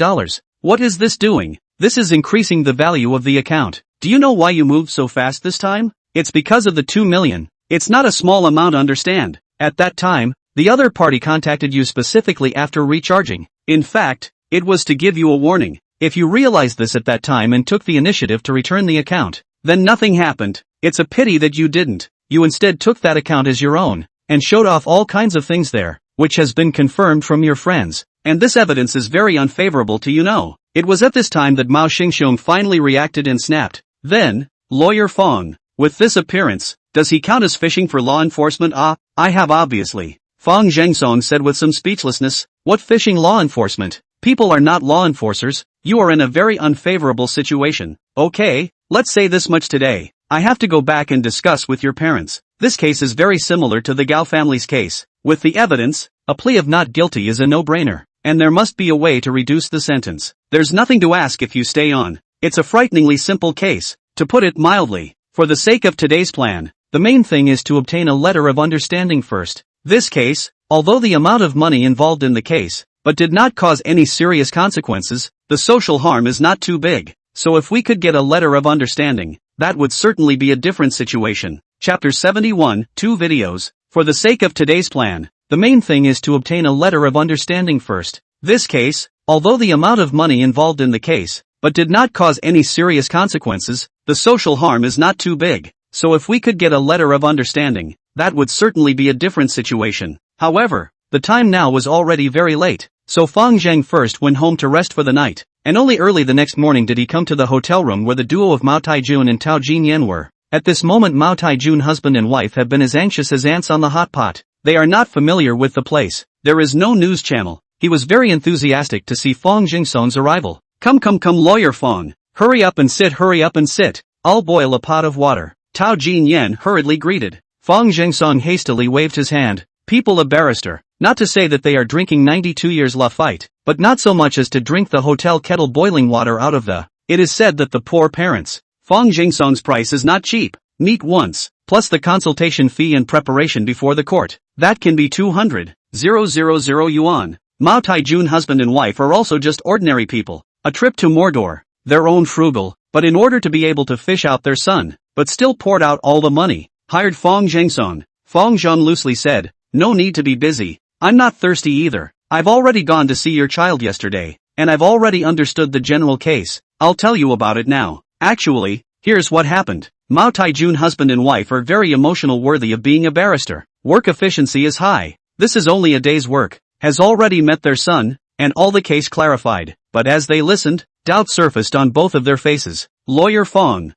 What is this doing? This is increasing the value of the account. Do you know why you moved so fast this time? It's because of the $2 million. It's not a small amount, understand. At that time, the other party contacted you specifically after recharging. In fact, it was to give you a warning. If you realized this at that time and took the initiative to return the account, then nothing happened. It's a pity that you didn't. You instead took that account as your own, and showed off all kinds of things there, which has been confirmed from your friends. And this evidence is very unfavorable to you know. It was at this time that Mao Xingxiong finally reacted and snapped. Then, Lawyer Fong, with this appearance, does he count as fishing for law enforcement? I have obviously. Fong Zhengsong said with some speechlessness. What fishing law enforcement? People are not law enforcers. You are in a very unfavorable situation. Okay, let's say this much today. I have to go back and discuss with your parents. This case is very similar to the Gao family's case. With the evidence, a plea of not guilty is a no-brainer, and there must be a way to reduce the sentence. There's nothing to ask if you stay on. It's a frighteningly simple case, to put it mildly. For the sake of today's plan, the main thing is to obtain a letter of understanding first. This case, although the amount of money involved in the case, but did not cause any serious consequences, the social harm is not too big. So if we could get a letter of understanding, that would certainly be a different situation. Chapter 71, 2 videos. For the sake of today's plan, the main thing is to obtain a letter of understanding first. This case, although the amount of money involved in the case, but did not cause any serious consequences, the social harm is not too big. So if we could get a letter of understanding, that would certainly be a different situation. However, the time now was already very late, so Fang Zheng first went home to rest for the night, and only early the next morning did he come to the hotel room where the duo of Mao Taijun and Tao Jinyan were. At this moment Mao Taijun husband and wife have been as anxious as ants on the hot pot. They are not familiar with the place. There is no news channel. He was very enthusiastic to see Fang Jingsong's arrival. Come lawyer Fang. Hurry up and sit. I'll boil a pot of water. Tao Jinyan hurriedly greeted. Fang Jingsong hastily waved his hand. People a barrister. Not to say that they are drinking 92 years la fight, but not so much as to drink the hotel kettle boiling water out of the. It is said that the poor parents. Fang Jingsong's price is not cheap. Meet once, plus the consultation fee and preparation before the court. That can be 200,000 yuan. Mao Taijun husband and wife are also just ordinary people. A trip to Mordor, their own frugal, but in order to be able to fish out their son, but still poured out all the money, hired Fang Jingsong. Fang Zhang loosely said, no need to be busy. I'm not thirsty either. I've already gone to see your child yesterday, and I've already understood the general case. I'll tell you about it now. Actually, here's what happened. Mao Taijun husband and wife are very emotional, worthy of being a barrister. Work efficiency is high. This is only a day's work. Has already met their son, and all the case clarified. But as they listened, doubt surfaced on both of their faces. Lawyer Fang.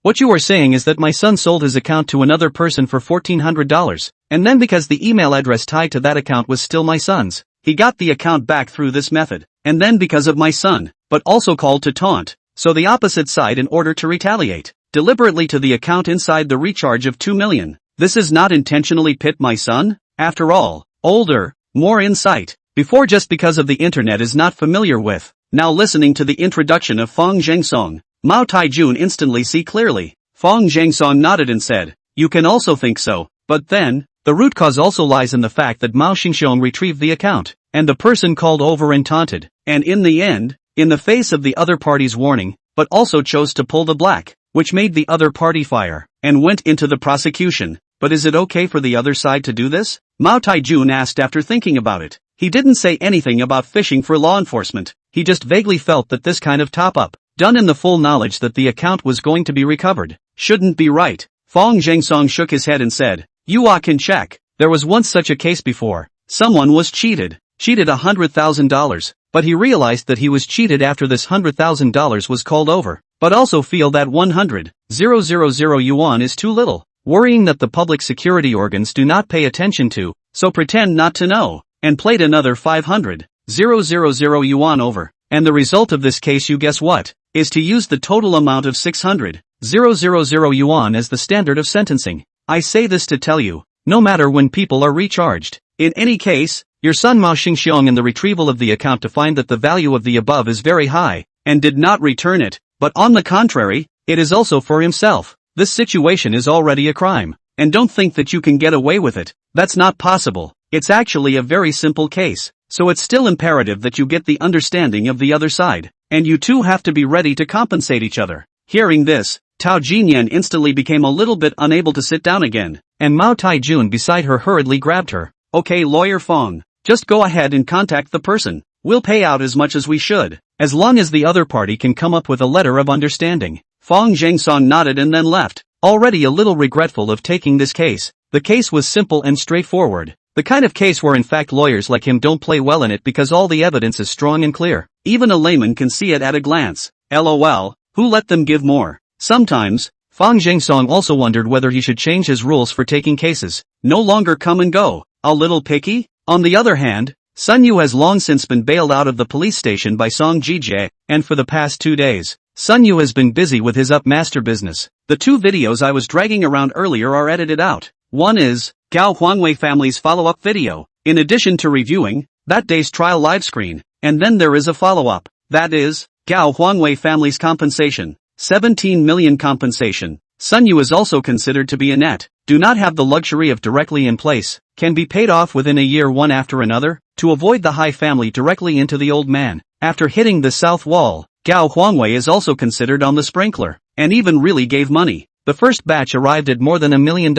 What you are saying is that my son sold his account to another person for $1,400, and then because the email address tied to that account was still my son's, he got the account back through this method, and then because of my son, but also called to taunt, so the opposite side in order to retaliate, deliberately to the account inside the recharge of 2 million. This is not intentionally pit my son? After all, older, more insight, before just because of the internet is not familiar with. Now listening to the introduction of Fang Jingsong, Mao Taijun instantly see clearly. Fang Jingsong nodded and said, you can also think so, but then, the root cause also lies in the fact that Mao Xingxiong retrieved the account, and the person called over and taunted, and in the end, in the face of the other party's warning, but also chose to pull the black, which made the other party fire, and went into the prosecution. But is it okay for the other side to do this? Mao Taijun asked after thinking about it. He didn't say anything about fishing for law enforcement, he just vaguely felt that this kind of top-up, done in the full knowledge that the account was going to be recovered, shouldn't be right. Fang Jingsong shook his head and said, you can check. There was once such a case before. Someone was cheated $100,000, but he realized that he was cheated after this $100,000 was called over, but also feel that 100,000 yuan is too little, worrying that the public security organs do not pay attention to, so pretend not to know, and played another 500,000 yuan over. And the result of this case, you guess what, is to use the total amount of 600,000 yuan as the standard of sentencing. I say this to tell you, no matter when people are recharged. In any case, your son Mao Xingxiong in the retrieval of the account to find that the value of the above is very high, and did not return it, but on the contrary, it is also for himself. This situation is already a crime, and don't think that you can get away with it. That's not possible. It's actually a very simple case, so it's still imperative that you get the understanding of the other side, and you two have to be ready to compensate each other. Hearing this, Tao Jinyan instantly became a little bit unable to sit down again, and Mao Taijun beside her hurriedly grabbed her. Okay, Lawyer Fang, just go ahead and contact the person. We'll pay out as much as we should, as long as the other party can come up with a letter of understanding. Fang Jingsong nodded and then left, already a little regretful of taking this case. The case was simple and straightforward. The kind of case where in fact lawyers like him don't play well in it because all the evidence is strong and clear. Even a layman can see it at a glance. LOL, who let them give more? Sometimes, Fang Jingsong also wondered whether he should change his rules for taking cases. No longer come and go. A little picky? On the other hand, Sun Yu has long since been bailed out of the police station by Song Jijie, and for the past 2 days, Sun Yu has been busy with his up-master business. The 2 videos I was dragging around earlier are edited out. One is Gao Huangwei family's follow-up video, in addition to reviewing that day's trial live screen, and then there is a follow-up. That is Gao Huangwei family's compensation. 17 million compensation. Sun Yu is also considered to be a net, do not have the luxury of directly in place, can be paid off within a year one after another, to avoid the high family directly into the old man. After hitting the south wall, Gao Huangwei is also considered on the sprinkler, and even really gave money. The first batch arrived at more than $1 million,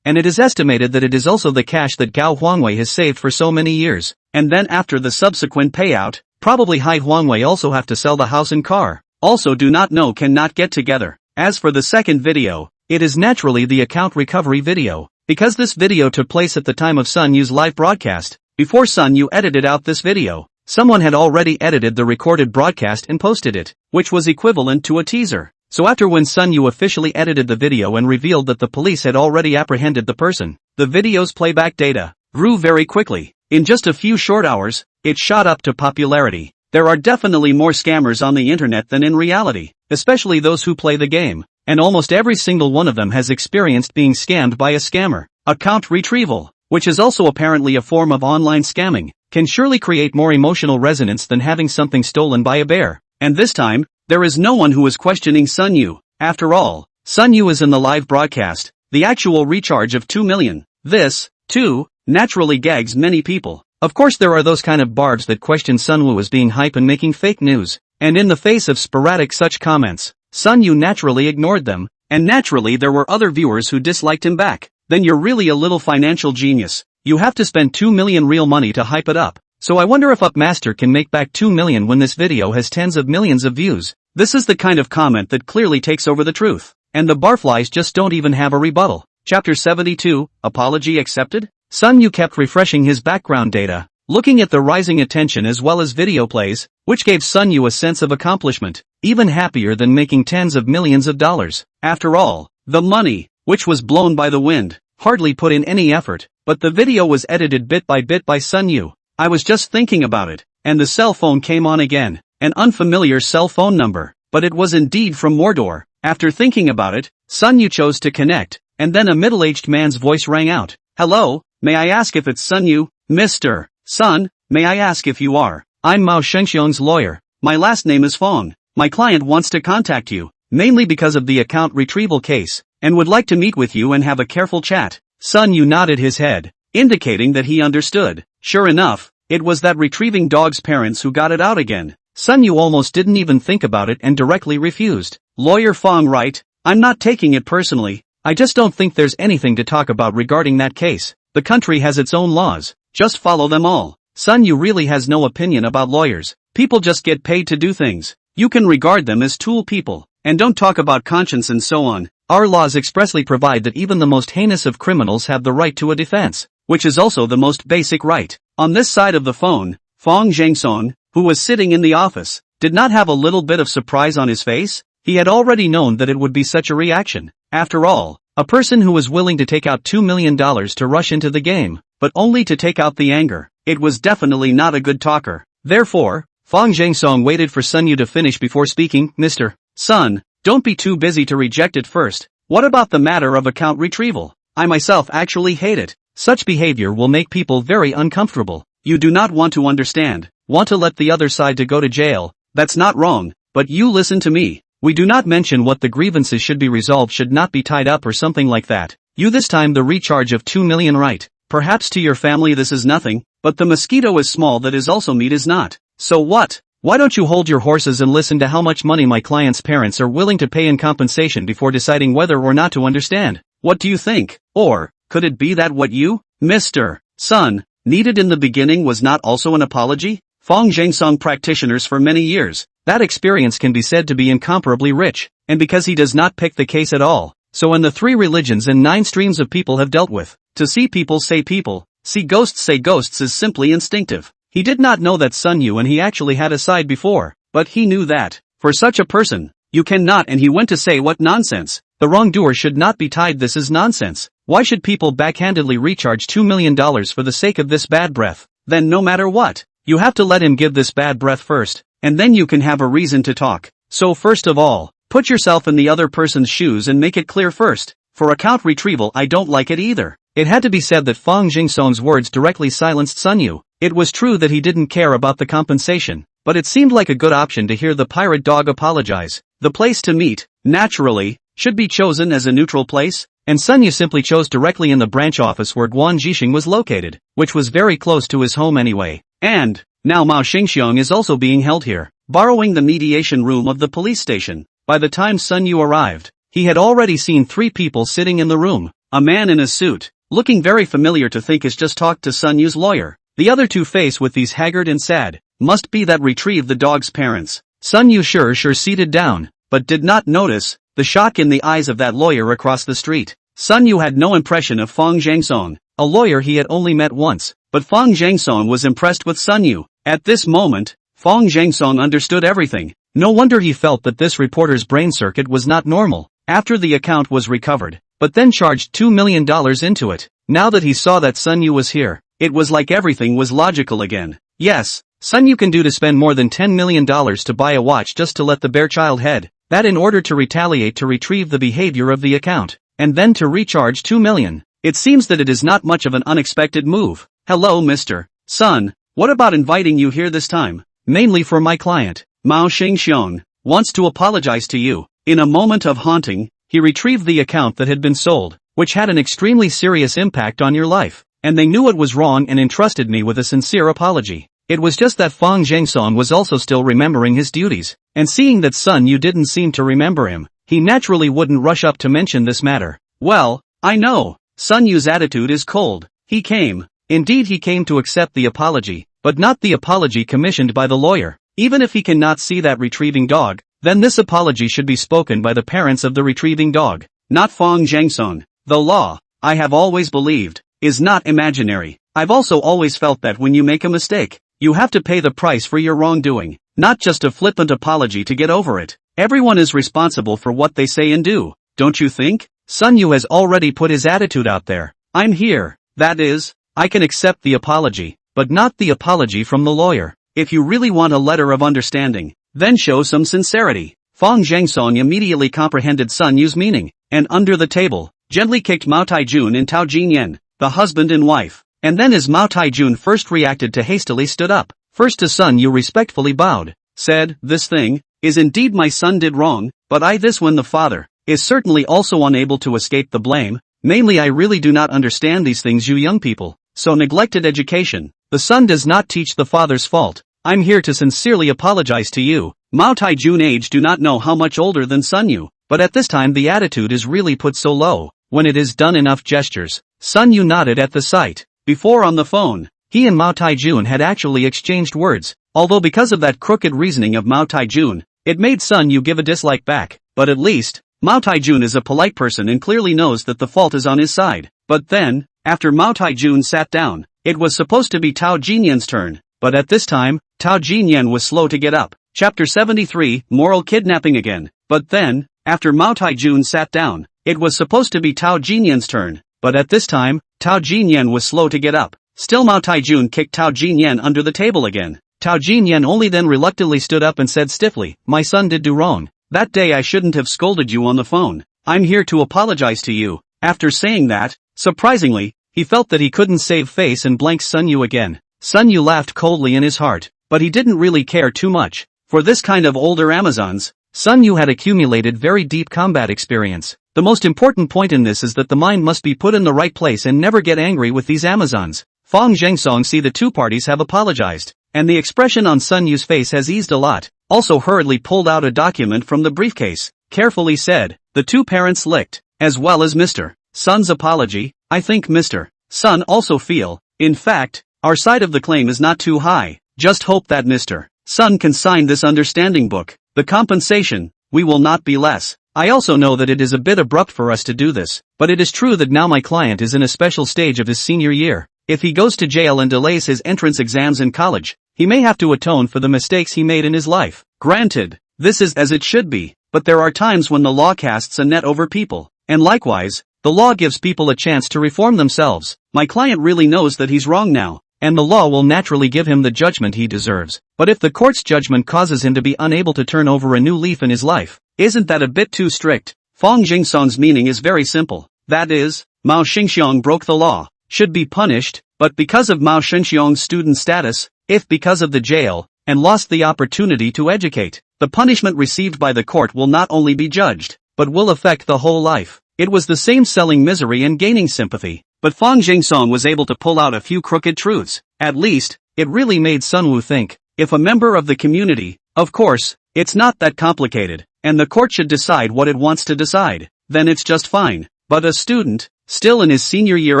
and it is estimated that it is also the cash that Gao Huangwei has saved for so many years. And then after the subsequent payout, probably Hai Huangwei also have to sell the house and car. Also do not know cannot get together. As for the second video, it is naturally the account recovery video, because this video took place at the time of Sun Yu's live broadcast. Before Sun Yu edited out this video, someone had already edited the recorded broadcast and posted it, which was equivalent to a teaser. So after when Sun Yu officially edited the video and revealed that the police had already apprehended the person, the video's playback data grew very quickly. In just a few short hours, it shot up to popularity. There are definitely more scammers on the internet than in reality, especially those who play the game, and almost every single one of them has experienced being scammed by a scammer. Account retrieval, which is also apparently a form of online scamming, can surely create more emotional resonance than having something stolen by a bear. And this time, there is no one who is questioning Sun Yu. After all, Sun Yu is in the live broadcast, the actual recharge of 2 million. This, too, naturally gags many people. Of course there are those kind of barbs that question Sun Yu as being hype and making fake news, and in the face of sporadic such comments, Sun Yu naturally ignored them, and naturally there were other viewers who disliked him back. Then you're really a little financial genius. You have to spend 2 million real money to hype it up. So I wonder if Upmaster can make back 2 million when this video has tens of millions of views. This is the kind of comment that clearly takes over the truth, and the barflies just don't even have a rebuttal. Chapter 72, Apology Accepted? Sun Yu kept refreshing his background data, looking at the rising attention as well as video plays, which gave Sun Yu a sense of accomplishment, even happier than making tens of millions of dollars. After all, the money, which was blown by the wind, hardly put in any effort, but the video was edited bit by Sun Yu. I was just thinking about it, and the cell phone came on again, an unfamiliar cell phone number, but it was indeed from Mordor. After thinking about it, Sun Yu chose to connect, and then a middle-aged man's voice rang out. Hello, may I ask if it's Sun Yu? Mr. Sun, may I ask if you are? I'm Mao Shengxiong's lawyer. My last name is Fong. My client wants to contact you, mainly because of the account retrieval case, and would like to meet with you and have a careful chat. Sun Yu nodded his head, indicating that he understood. Sure enough, it was that retrieving dog's parents who got it out again. Sun Yu almost didn't even think about it and directly refused. Lawyer Fong, right? I'm not taking it personally. I just don't think there's anything to talk about regarding that case. The country has its own laws. Just follow them all. Sun Yu really has no opinion about lawyers. People just get paid to do things. You can regard them as tool people, and don't talk about conscience and so on. Our laws expressly provide that even the most heinous of criminals have the right to a defense, which is also the most basic right. On this side of the phone, Fong Zhengsong, who was sitting in the office, did not have a little bit of surprise on his face. He had already known that it would be such a reaction. After all, a person who was willing to take out $2 million to rush into the game, but only to take out the anger, it was definitely not a good talker. Therefore, Fong Zhengsong waited for Sun Yu to finish before speaking. Mr. Sun, don't be too busy to reject it first. What about the matter of account retrieval? I myself actually hate it. Such behavior will make people very uncomfortable. You do not want to understand, want to let the other side to go to jail. That's not wrong, but you listen to me. We do not mention what the grievances should be resolved should not be tied up or something like that. You this time the recharge of 2 million, right? Perhaps to your family this is nothing, but the mosquito is small that is also meat is not. So what? Why don't you hold your horses and listen to how much money my client's parents are willing to pay in compensation before deciding whether or not to understand? What do you think? Or, could it be that what you, Mr. Sun, needed in the beginning was not also an apology? Fong Zhengsong practitioners for many years, that experience can be said to be incomparably rich, and because he does not pick the case at all, so in the 3 religions and 9 streams of people have dealt with, to see people say people, see ghosts say ghosts is simply instinctive. He did not know that Sun Yu and he actually had a side before, but he knew that, for such a person, you cannot, and he went to say what nonsense. The wrongdoer should not be tied. This is nonsense. Why should people backhandedly recharge $2 million for the sake of this bad breath? Then no matter what, you have to let him give this bad breath first, and then you can have a reason to talk. So first of all, put yourself in the other person's shoes and make it clear first. For account retrieval I don't like it either. It had to be said that Fong Zhengsong's words directly silenced Sun Yu. It was true that he didn't care about the compensation, but it seemed like a good option to hear the pirate dog apologize. The place to meet, naturally, should be chosen as a neutral place, and Sun Yu simply chose directly in the branch office where Guan Jixing was located, which was very close to his home anyway. And now Mao Xingxiong is also being held here, borrowing the mediation room of the police station. By the time Sun Yu arrived, he had already seen 3 people sitting in the room. A man in a suit, looking very familiar to think has just talked to Sun Yu's lawyer. The other 2 face with these haggard and sad, must be that retrieve the dog's parents. Sun Yu sure seated down, but did not notice the shock in the eyes of that lawyer across the street. Sun Yu had no impression of Fang Zhangsong, a lawyer he had only met once, but Fang Zhangsong was impressed with Sun Yu. At this moment, Fang Zhangsong understood everything. No wonder he felt that this reporter's brain circuit was not normal. After the account was recovered, but then charged $2 million into it. Now that he saw that Sun Yu was here, it was like everything was logical again. Yes, Sun Yu can do to spend more than $10 million to buy a watch just to let the bear child head, that in order to retaliate to retrieve the behavior of the account, and then to recharge $2 million. It seems that it is not much of an unexpected move. Hello Mr. Sun, what about inviting you here this time? Mainly for my client, Mao Xingxiong, wants to apologize to you. In a moment of haunting, he retrieved the account that had been sold, which had an extremely serious impact on your life, and they knew it was wrong and entrusted me with a sincere apology. It was just that Fang Zhangsong was also still remembering his duties, and seeing that Sun Yu didn't seem to remember him, he naturally wouldn't rush up to mention this matter. Well, I know, Sun Yu's attitude is cold. He came to accept the apology, but not the apology commissioned by the lawyer. Even if he cannot see that retrieving dog, then this apology should be spoken by the parents of the retrieving dog, not Fang Zhangsong. The law, I have always believed, is not imaginary. I've also always felt that when you make a mistake, you have to pay the price for your wrongdoing, not just a flippant apology to get over it. Everyone is responsible for what they say and do, don't you think? Sun Yu has already put his attitude out there. I'm here, that is, I can accept the apology, but not the apology from the lawyer. If you really want a letter of understanding, then show some sincerity. Fang Zhangsong immediately comprehended Sun Yu's meaning, and under the table, gently kicked Mao Taijun and Tao Jinyan, the husband and wife. And then as Mao Taijun first reacted to hastily stood up, first to Sun Yu respectfully bowed, said, this thing, is indeed my son did wrong, but I this when the father, is certainly also unable to escape the blame. Mainly I really do not understand these things you young people, so neglected education. The son does not teach the father's fault. I'm here to sincerely apologize to you. Mao Taijun age do not know how much older than Sun Yu, but at this time the attitude is really put so low, when it is done enough gestures. Sun Yu nodded at the sight. Before on the phone, he and Mao Taijun had actually exchanged words, although because of that crooked reasoning of Mao Taijun, it made Sun Yu give a dislike back, but at least, Mao Taijun is a polite person and clearly knows that the fault is on his side. But then, after Mao Taijun sat down, it was supposed to be Tao Jinyan's turn, but at this time, Tao Jinyan was slow to get up. Chapter 73, Moral Kidnapping again. But then, after Mao Taijun sat down, it was supposed to be Tao Jinyan's turn, but at this time, Tao Jinyan was slow to get up. Still Mao Taijun kicked Tao Jinyan under the table again. Tao Jinyan only then reluctantly stood up and said stiffly, my son did do wrong. That day I shouldn't have scolded you on the phone. I'm here to apologize to you. After saying that, surprisingly, he felt that he couldn't save face and blanked Sun Yu again. Sun Yu laughed coldly in his heart, but he didn't really care too much. For this kind of older Amazons, Sun Yu had accumulated very deep combat experience. The most important point in this is that the mind must be put in the right place and never get angry with these Amazons. Fang Zhangsong see the two parties have apologized, and the expression on Sun Yu's face has eased a lot. Also hurriedly pulled out a document from the briefcase, carefully said, the two parents licked, as well as Mr. Sun's apology. I think Mr. Sun also feel, in fact, our side of the claim is not too high. Just hope that Mr. Sun can sign this understanding book. The compensation, we will not be less. I also know that it is a bit abrupt for us to do this, but it is true that now my client is in a special stage of his senior year. If he goes to jail and delays his entrance exams in college, he may have to atone for the mistakes he made in his life. Granted, this is as it should be, but there are times when the law casts a net over people, and likewise, the law gives people a chance to reform themselves. My client really knows that he's wrong now, and the law will naturally give him the judgment he deserves. But if the court's judgment causes him to be unable to turn over a new leaf in his life, isn't that a bit too strict? Fang Jingsong's meaning is very simple. That is, Mao Xingxiong broke the law, should be punished, but because of Mao Xingxiong's student status, if because of the jail, and lost the opportunity to educate, the punishment received by the court will not only be judged, but will affect the whole life. It was the same selling misery and gaining sympathy. But Fang Jingsong was able to pull out a few crooked truths. At least, it really made Sunwoo think. If a member of the community, of course, it's not that complicated, and the court should decide what it wants to decide, then it's just fine. But a student, still in his senior year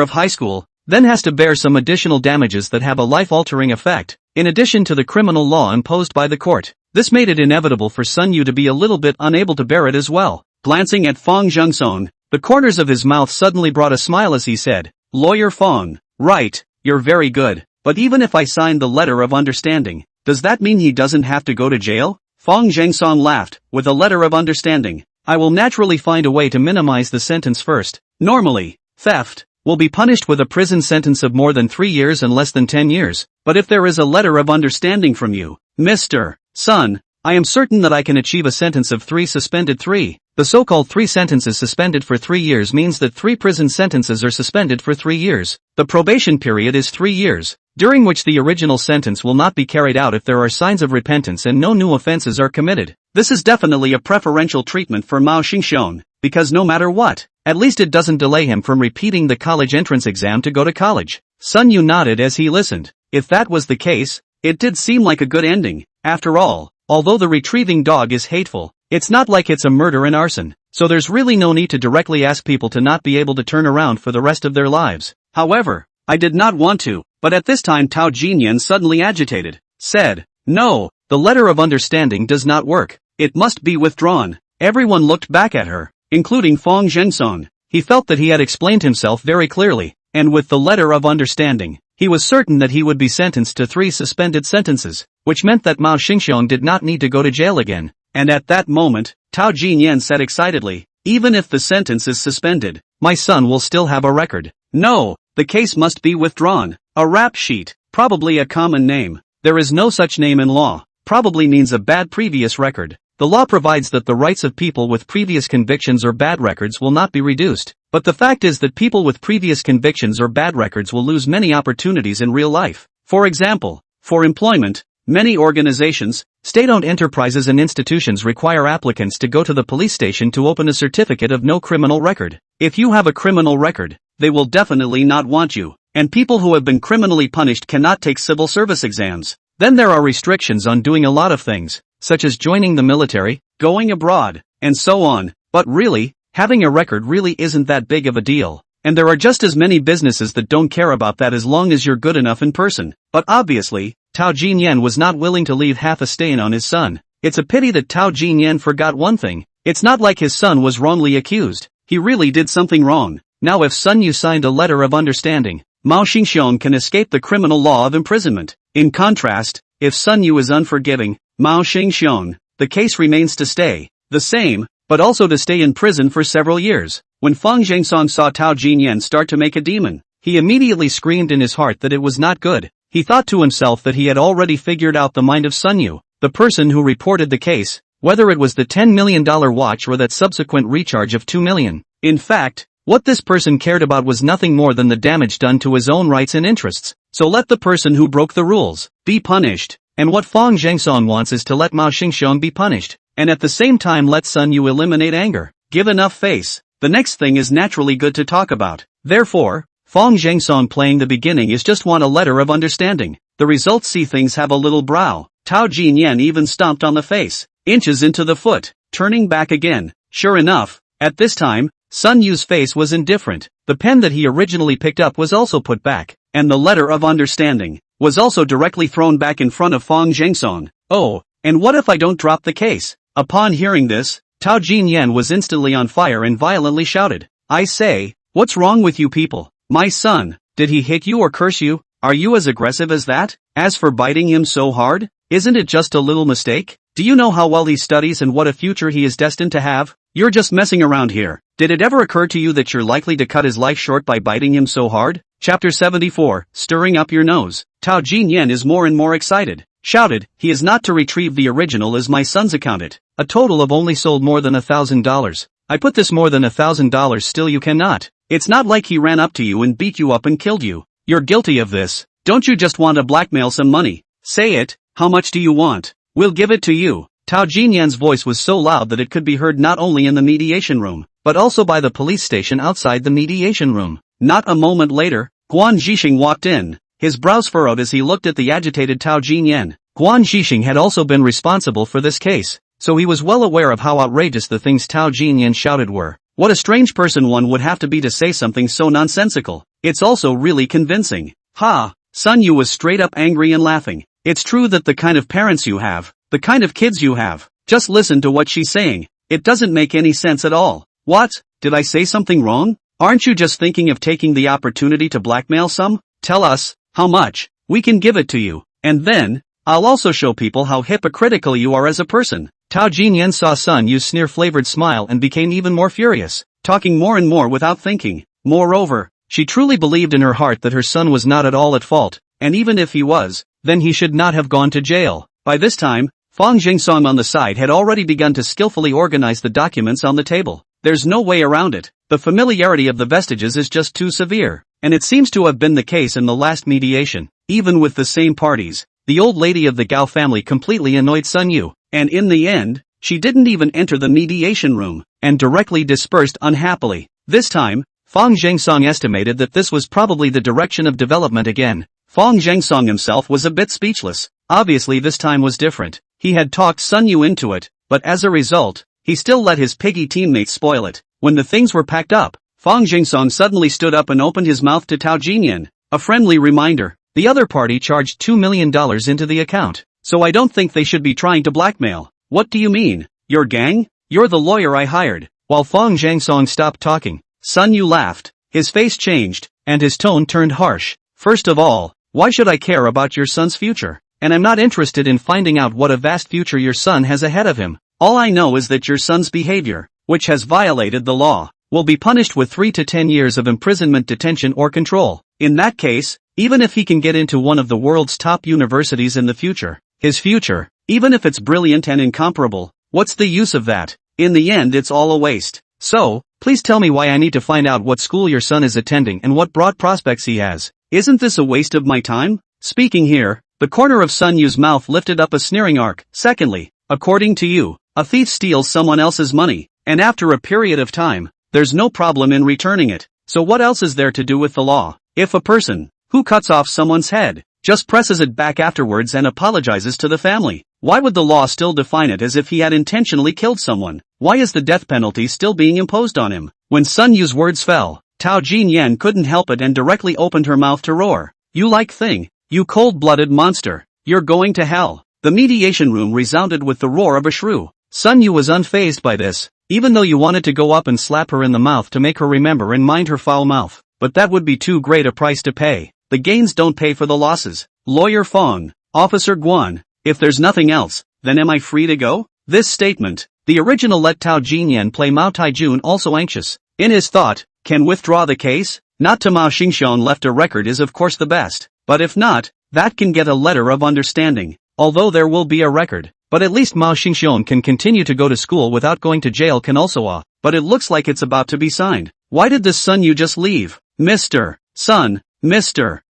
of high school, then has to bear some additional damages that have a life-altering effect, in addition to the criminal law imposed by the court. This made it inevitable for Sunwoo to be a little bit unable to bear it as well. Glancing at Fang Jingsong, the corners of his mouth suddenly brought a smile as he said, "Lawyer Fang, right, you're very good, but even if I sign the letter of understanding, does that mean he doesn't have to go to jail?" Fang Jingsong laughed. "With a letter of understanding, I will naturally find a way to minimize the sentence first. Normally, theft will be punished with a prison sentence of more than 3 years and less than 10 years. But if there is a letter of understanding from you, Mr. Sun, I am certain that I can achieve a sentence of 3 suspended 3. The so-called 3 sentences suspended for 3 years means that 3 prison sentences are suspended for 3 years. The probation period is 3 years, during which the original sentence will not be carried out if there are signs of repentance and no new offenses are committed. This is definitely a preferential treatment for Mao Xingxiong, because no matter what, at least it doesn't delay him from repeating the college entrance exam to go to college." Sunwoo nodded as he listened. If that was the case, it did seem like a good ending. After all, although the retrieving dog is hateful, it's not like it's a murder and arson, so there's really no need to directly ask people to not be able to turn around for the rest of their lives. However, I did not want to, but at this time Tao Jinyan suddenly agitated, said, "No, the letter of understanding does not work. It must be withdrawn." Everyone looked back at her, including Fang Jingsong. He felt that he had explained himself very clearly, and with the letter of understanding, he was certain that he would be sentenced to 3 suspended sentences, which meant that Mao Xingxiong did not need to go to jail again. And at that moment, Tao Jinyan said excitedly, "Even if the sentence is suspended, my son will still have a record." "No, the case must be withdrawn." A rap sheet, probably a common name. There is no such name in law, probably means a bad previous record. The law provides that the rights of people with previous convictions or bad records will not be reduced, but the fact is that people with previous convictions or bad records will lose many opportunities in real life. For example, for employment, many organizations, state-owned enterprises and institutions require applicants to go to the police station to open a certificate of no criminal record. If you have a criminal record, they will definitely not want you, and people who have been criminally punished cannot take civil service exams. Then there are restrictions on doing a lot of things, such as joining the military, going abroad, and so on. But really, having a record really isn't that big of a deal. And there are just as many businesses that don't care about that as long as you're good enough in person. But obviously, Tao Jinyan was not willing to leave half a stain on his son. It's a pity that Tao Jinyan forgot one thing. It's not like his son was wrongly accused. He really did something wrong. Now if Sunwoo signed a letter of understanding, Mao Xingxiong can escape the criminal law of imprisonment. In contrast, if Sunwoo is unforgiving, Mao Xingxiong, the case remains to stay the same, but also to stay in prison for several years. When Fang Jingsong saw Tao Jinyan start to make a demon, he immediately screamed in his heart that it was not good. He thought to himself that he had already figured out the mind of Sunwoo, the person who reported the case, whether it was the $10 million watch or that subsequent recharge of $2 million. In fact, what this person cared about was nothing more than the damage done to his own rights and interests. So let the person who broke the rules be punished. And what Fang Jingsong wants is to let Mao Xingxiong be punished, and at the same time let Sunwoo eliminate anger. Give enough face. The next thing is naturally good to talk about. Therefore, Fang Jingsong playing the beginning is just want a letter of understanding. The results see things have a little brow. Tao Jinyan even stomped on the face, inches into the foot, turning back again. Sure enough, at this time, Sunwoo's face was indifferent. The pen that he originally picked up was also put back, and the letter of understanding was also directly thrown back in front of Fang Jingsong. Oh, and what if I don't drop the case? Upon hearing this, Tao Jinyan was instantly on fire and violently shouted, "I say, what's wrong with you people? My son, did he hit you or curse you? Are you as aggressive as that? As for biting him so hard, isn't it just a little mistake? Do you know how well he studies and what a future he is destined to have? You're just messing around here. Did it ever occur to you that you're likely to cut his life short by biting him so hard?" Chapter 74, Stirring Up Your Nose. Tao Jinyan is more and more excited. Shouted, he is not to retrieve the original as my son's accounted. A total of only sold more than $1,000. I put this more than $1,000 still you cannot. It's not like he ran up to you and beat you up and killed you. You're guilty of this. Don't you just want to blackmail some money? Say it, how much do you want? We'll give it to you. Tao Jinyan's voice was so loud that it could be heard not only in the mediation room, but also by the police station outside the mediation room. Not a moment later, Guan Zhixing walked in, his brows furrowed as he looked at the agitated Tao Jinyan. Guan Zhixing had also been responsible for this case, so he was well aware of how outrageous the things Tao Jinyan shouted were. What a strange person one would have to be to say something so nonsensical. It's also really convincing. Ha! Sun Yu was straight up angry and laughing. It's true that the kind of parents you have, the kind of kids you have, just listen to what she's saying. It doesn't make any sense at all. What? Did I say something wrong? Aren't you just thinking of taking the opportunity to blackmail some? Tell us, how much? We can give it to you. And then, I'll also show people how hypocritical you are as a person. Tao Jinyan saw Sun Yu's sneer-flavored smile and became even more furious, talking more and more without thinking. Moreover, she truly believed in her heart that her son was not at all at fault, and even if he was, then he should not have gone to jail. By this time, Fang Jingsong on the side had already begun to skillfully organize the documents on the table. There's no way around it. The familiarity of the vestiges is just too severe, and it seems to have been the case in the last mediation. Even with the same parties, the old lady of the Gao family completely annoyed Sun Yu, and in the end, she didn't even enter the mediation room, and directly dispersed unhappily. This time, Fang Jingsong estimated that this was probably the direction of development again. Fang Jingsong himself was a bit speechless. Obviously this time was different. He had talked Sun Yu into it, but as a result, he still let his piggy teammates spoil it. When the things were packed up, Fang Jingsong suddenly stood up and opened his mouth to Tao Jinyan. A friendly reminder. The other party charged $2 million into the account, so I don't think they should be trying to blackmail. What do you mean? Your gang? You're the lawyer I hired. While Fang Jingsong stopped talking, Sun Yu laughed. His face changed, and his tone turned harsh. First of all, why should I care about your son's future? And I'm not interested in finding out what a vast future your son has ahead of him. All I know is that your son's behavior, which has violated the law, will be punished with 3 to 10 years of imprisonment, detention or control. In that case, even if he can get into one of the world's top universities in the future, his future, even if it's brilliant and incomparable, what's the use of that? In the end it's all a waste. So, please tell me why I need to find out what school your son is attending and what broad prospects he has. Isn't this a waste of my time? Speaking here, the corner of Sun Yu's mouth lifted up a sneering arc. Secondly, according to you, a thief steals someone else's money, and after a period of time, there's no problem in returning it. So what else is there to do with the law? If a person, who cuts off someone's head, just presses it back afterwards and apologizes to the family, why would the law still define it as if he had intentionally killed someone? Why is the death penalty still being imposed on him? When Sun Yu's words fell, Tao Jinyan couldn't help it and directly opened her mouth to roar. You like thing, you cold-blooded monster, you're going to hell. The mediation room resounded with the roar of a shrew. Sun Yu was unfazed by this, even though you wanted to go up and slap her in the mouth to make her remember and mind her foul mouth. But that would be too great a price to pay. The gains don't pay for the losses. Lawyer Fong, Officer Guan, if there's nothing else, then am I free to go? This statement, the original let Tao Jinyan play Mao Taijun also anxious. In his thought, can withdraw the case? Not to Mao Xingxian left a record is of course the best, but if not, that can get a letter of understanding. Although there will be a record, but at least Mao Xingxian can continue to go to school without going to jail can also but it looks like it's about to be signed. Why did this Sun Yu just leave? Mr.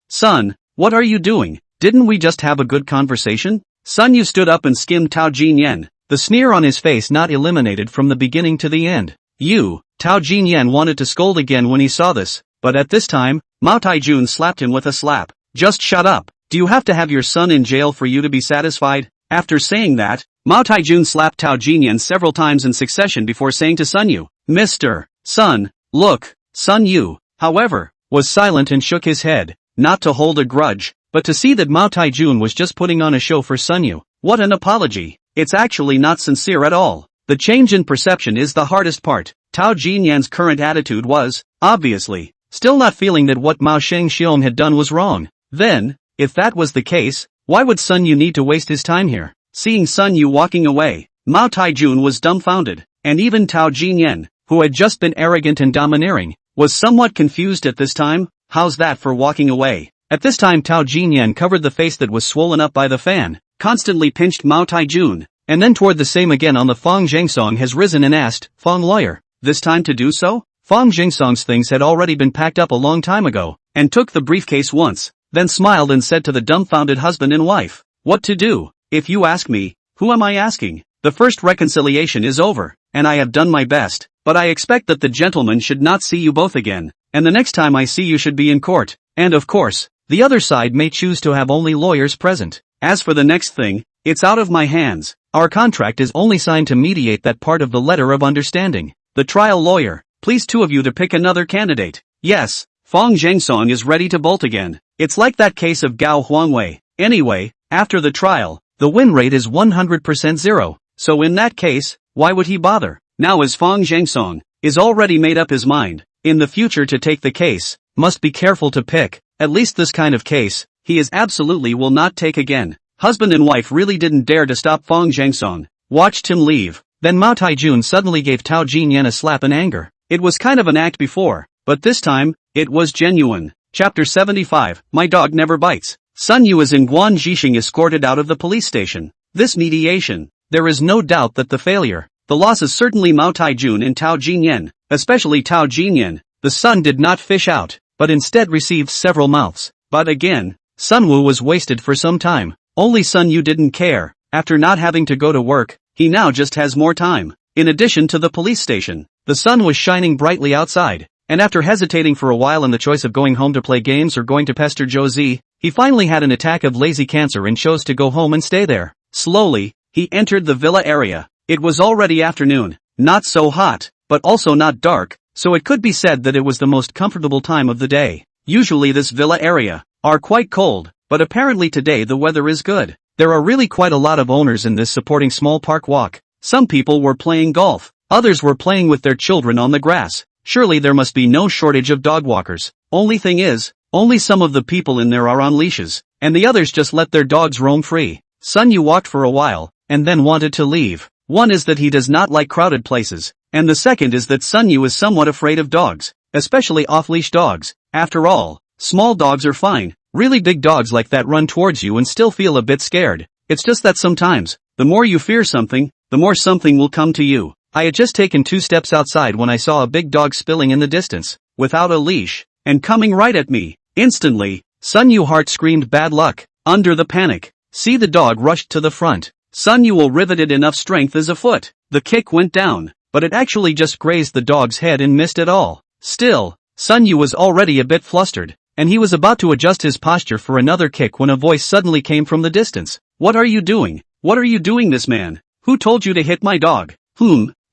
Sun, what are you doing? Didn't we just have a good conversation? Sun Yu stood up and skimmed Tao Jinyan, the sneer on his face not eliminated from the beginning to the end. Tao Jinyan wanted to scold again when he saw this, but at this time, Mao Taijun slapped him with a slap. Just shut up. Do you have to have your son in jail for you to be satisfied? After saying that, Mao Taijun slapped Tao Jinyan several times in succession before saying to Sun Yu, Mr. Sun, look. Sun Yu, however, was silent and shook his head, not to hold a grudge, but to see that Mao Taijun was just putting on a show for Sun Yu. What an apology. It's actually not sincere at all. The change in perception is the hardest part. Tao Jinyan's current attitude was, obviously, still not feeling that what Mao Xingxian had done was wrong. Then, if that was the case, why would Sun Yu need to waste his time here? Seeing Sun Yu walking away, Mao Taijun was dumbfounded, and even Tao Jinyan, who had just been arrogant and domineering, was somewhat confused at this time. How's that for walking away? At this time Tao Jinyan covered the face that was swollen up by the fan, constantly pinched Mao Taijun, and then toward the same again on the Fang Jingsong has risen and asked, Fang lawyer, this time to do so? Fang Jingsong's things had already been packed up a long time ago, and took the briefcase once, then smiled and said to the dumbfounded husband and wife, what to do? If you ask me, who am I asking? the first reconciliation is over, and I have done my best, but I expect that the gentleman should not see you both again, and the next time I see you should be in court, and of course, the other side may choose to have only lawyers present. As for the next thing, it's out of my hands. Our contract is only signed to mediate that part of the letter of understanding. The trial lawyer, please two of you to pick another candidate. Yes, Fong Zhengsong is ready to bolt again. It's like that case of Gao Huangwei. Anyway, after the trial, the win rate is 100% zero, so in that case, why would he bother? Now as Fong Zhengsong is already made up his mind, in the future to take the case, must be careful to pick, at least this kind of case, he is absolutely will not take again. Husband and wife really didn't dare to stop Fong Zhengsong, watched him leave, then Mao Taijun suddenly gave Tao Jinyan a slap in anger. It was kind of an act before, but this time, it was genuine. Chapter 75, My Dog Never Bites. Sun Yu is in Guan Zhixing escorted out of the police station. This mediation, there is no doubt that the loss is certainly Mao Taijun and Tao Jinyan, especially Tao Jinyan. The son did not fish out, but instead received several mouths. But again, Sun Wu was wasted for some time. Only Sun Yu didn't care. After not having to go to work, he now just has more time. In addition to the police station, the sun was shining brightly outside, and after hesitating for a while in the choice of going home to play games or going to pester Josie, he finally had an attack of lazy cancer and chose to go home and stay there. Slowly, he entered the villa area. It was already afternoon, not so hot, but also not dark, so it could be said that it was the most comfortable time of the day. Usually this villa area are quite cold, but apparently today the weather is good. There are really quite a lot of owners in this supporting small park walk. Some people were playing golf, others were playing with their children on the grass. Surely there must be no shortage of dog walkers. Only thing is, only some of the people in there are on leashes, and the others just let their dogs roam free. Sun Yu walked for a while, and then wanted to leave. One is that he does not like crowded places, and the second is that Sun Yu is somewhat afraid of dogs, especially off-leash dogs. After all, small dogs are fine. Really big dogs like that run towards you and still feel a bit scared. It's just that sometimes, the more you fear something, the more something will come to you. I had just taken 2 steps outside when I saw a big dog spilling in the distance, without a leash, and coming right at me. Instantly, Sun Yu heart screamed bad luck. Under the panic, see the dog rushed to the front. Sun Yu riveted enough strength as a foot. The kick went down, but it actually just grazed the dog's head and missed it all. Still, Sun Yu was already a bit flustered, and he was about to adjust his posture for another kick when a voice suddenly came from the distance. What are you doing? What are you doing, this man? Who told you to hit my dog?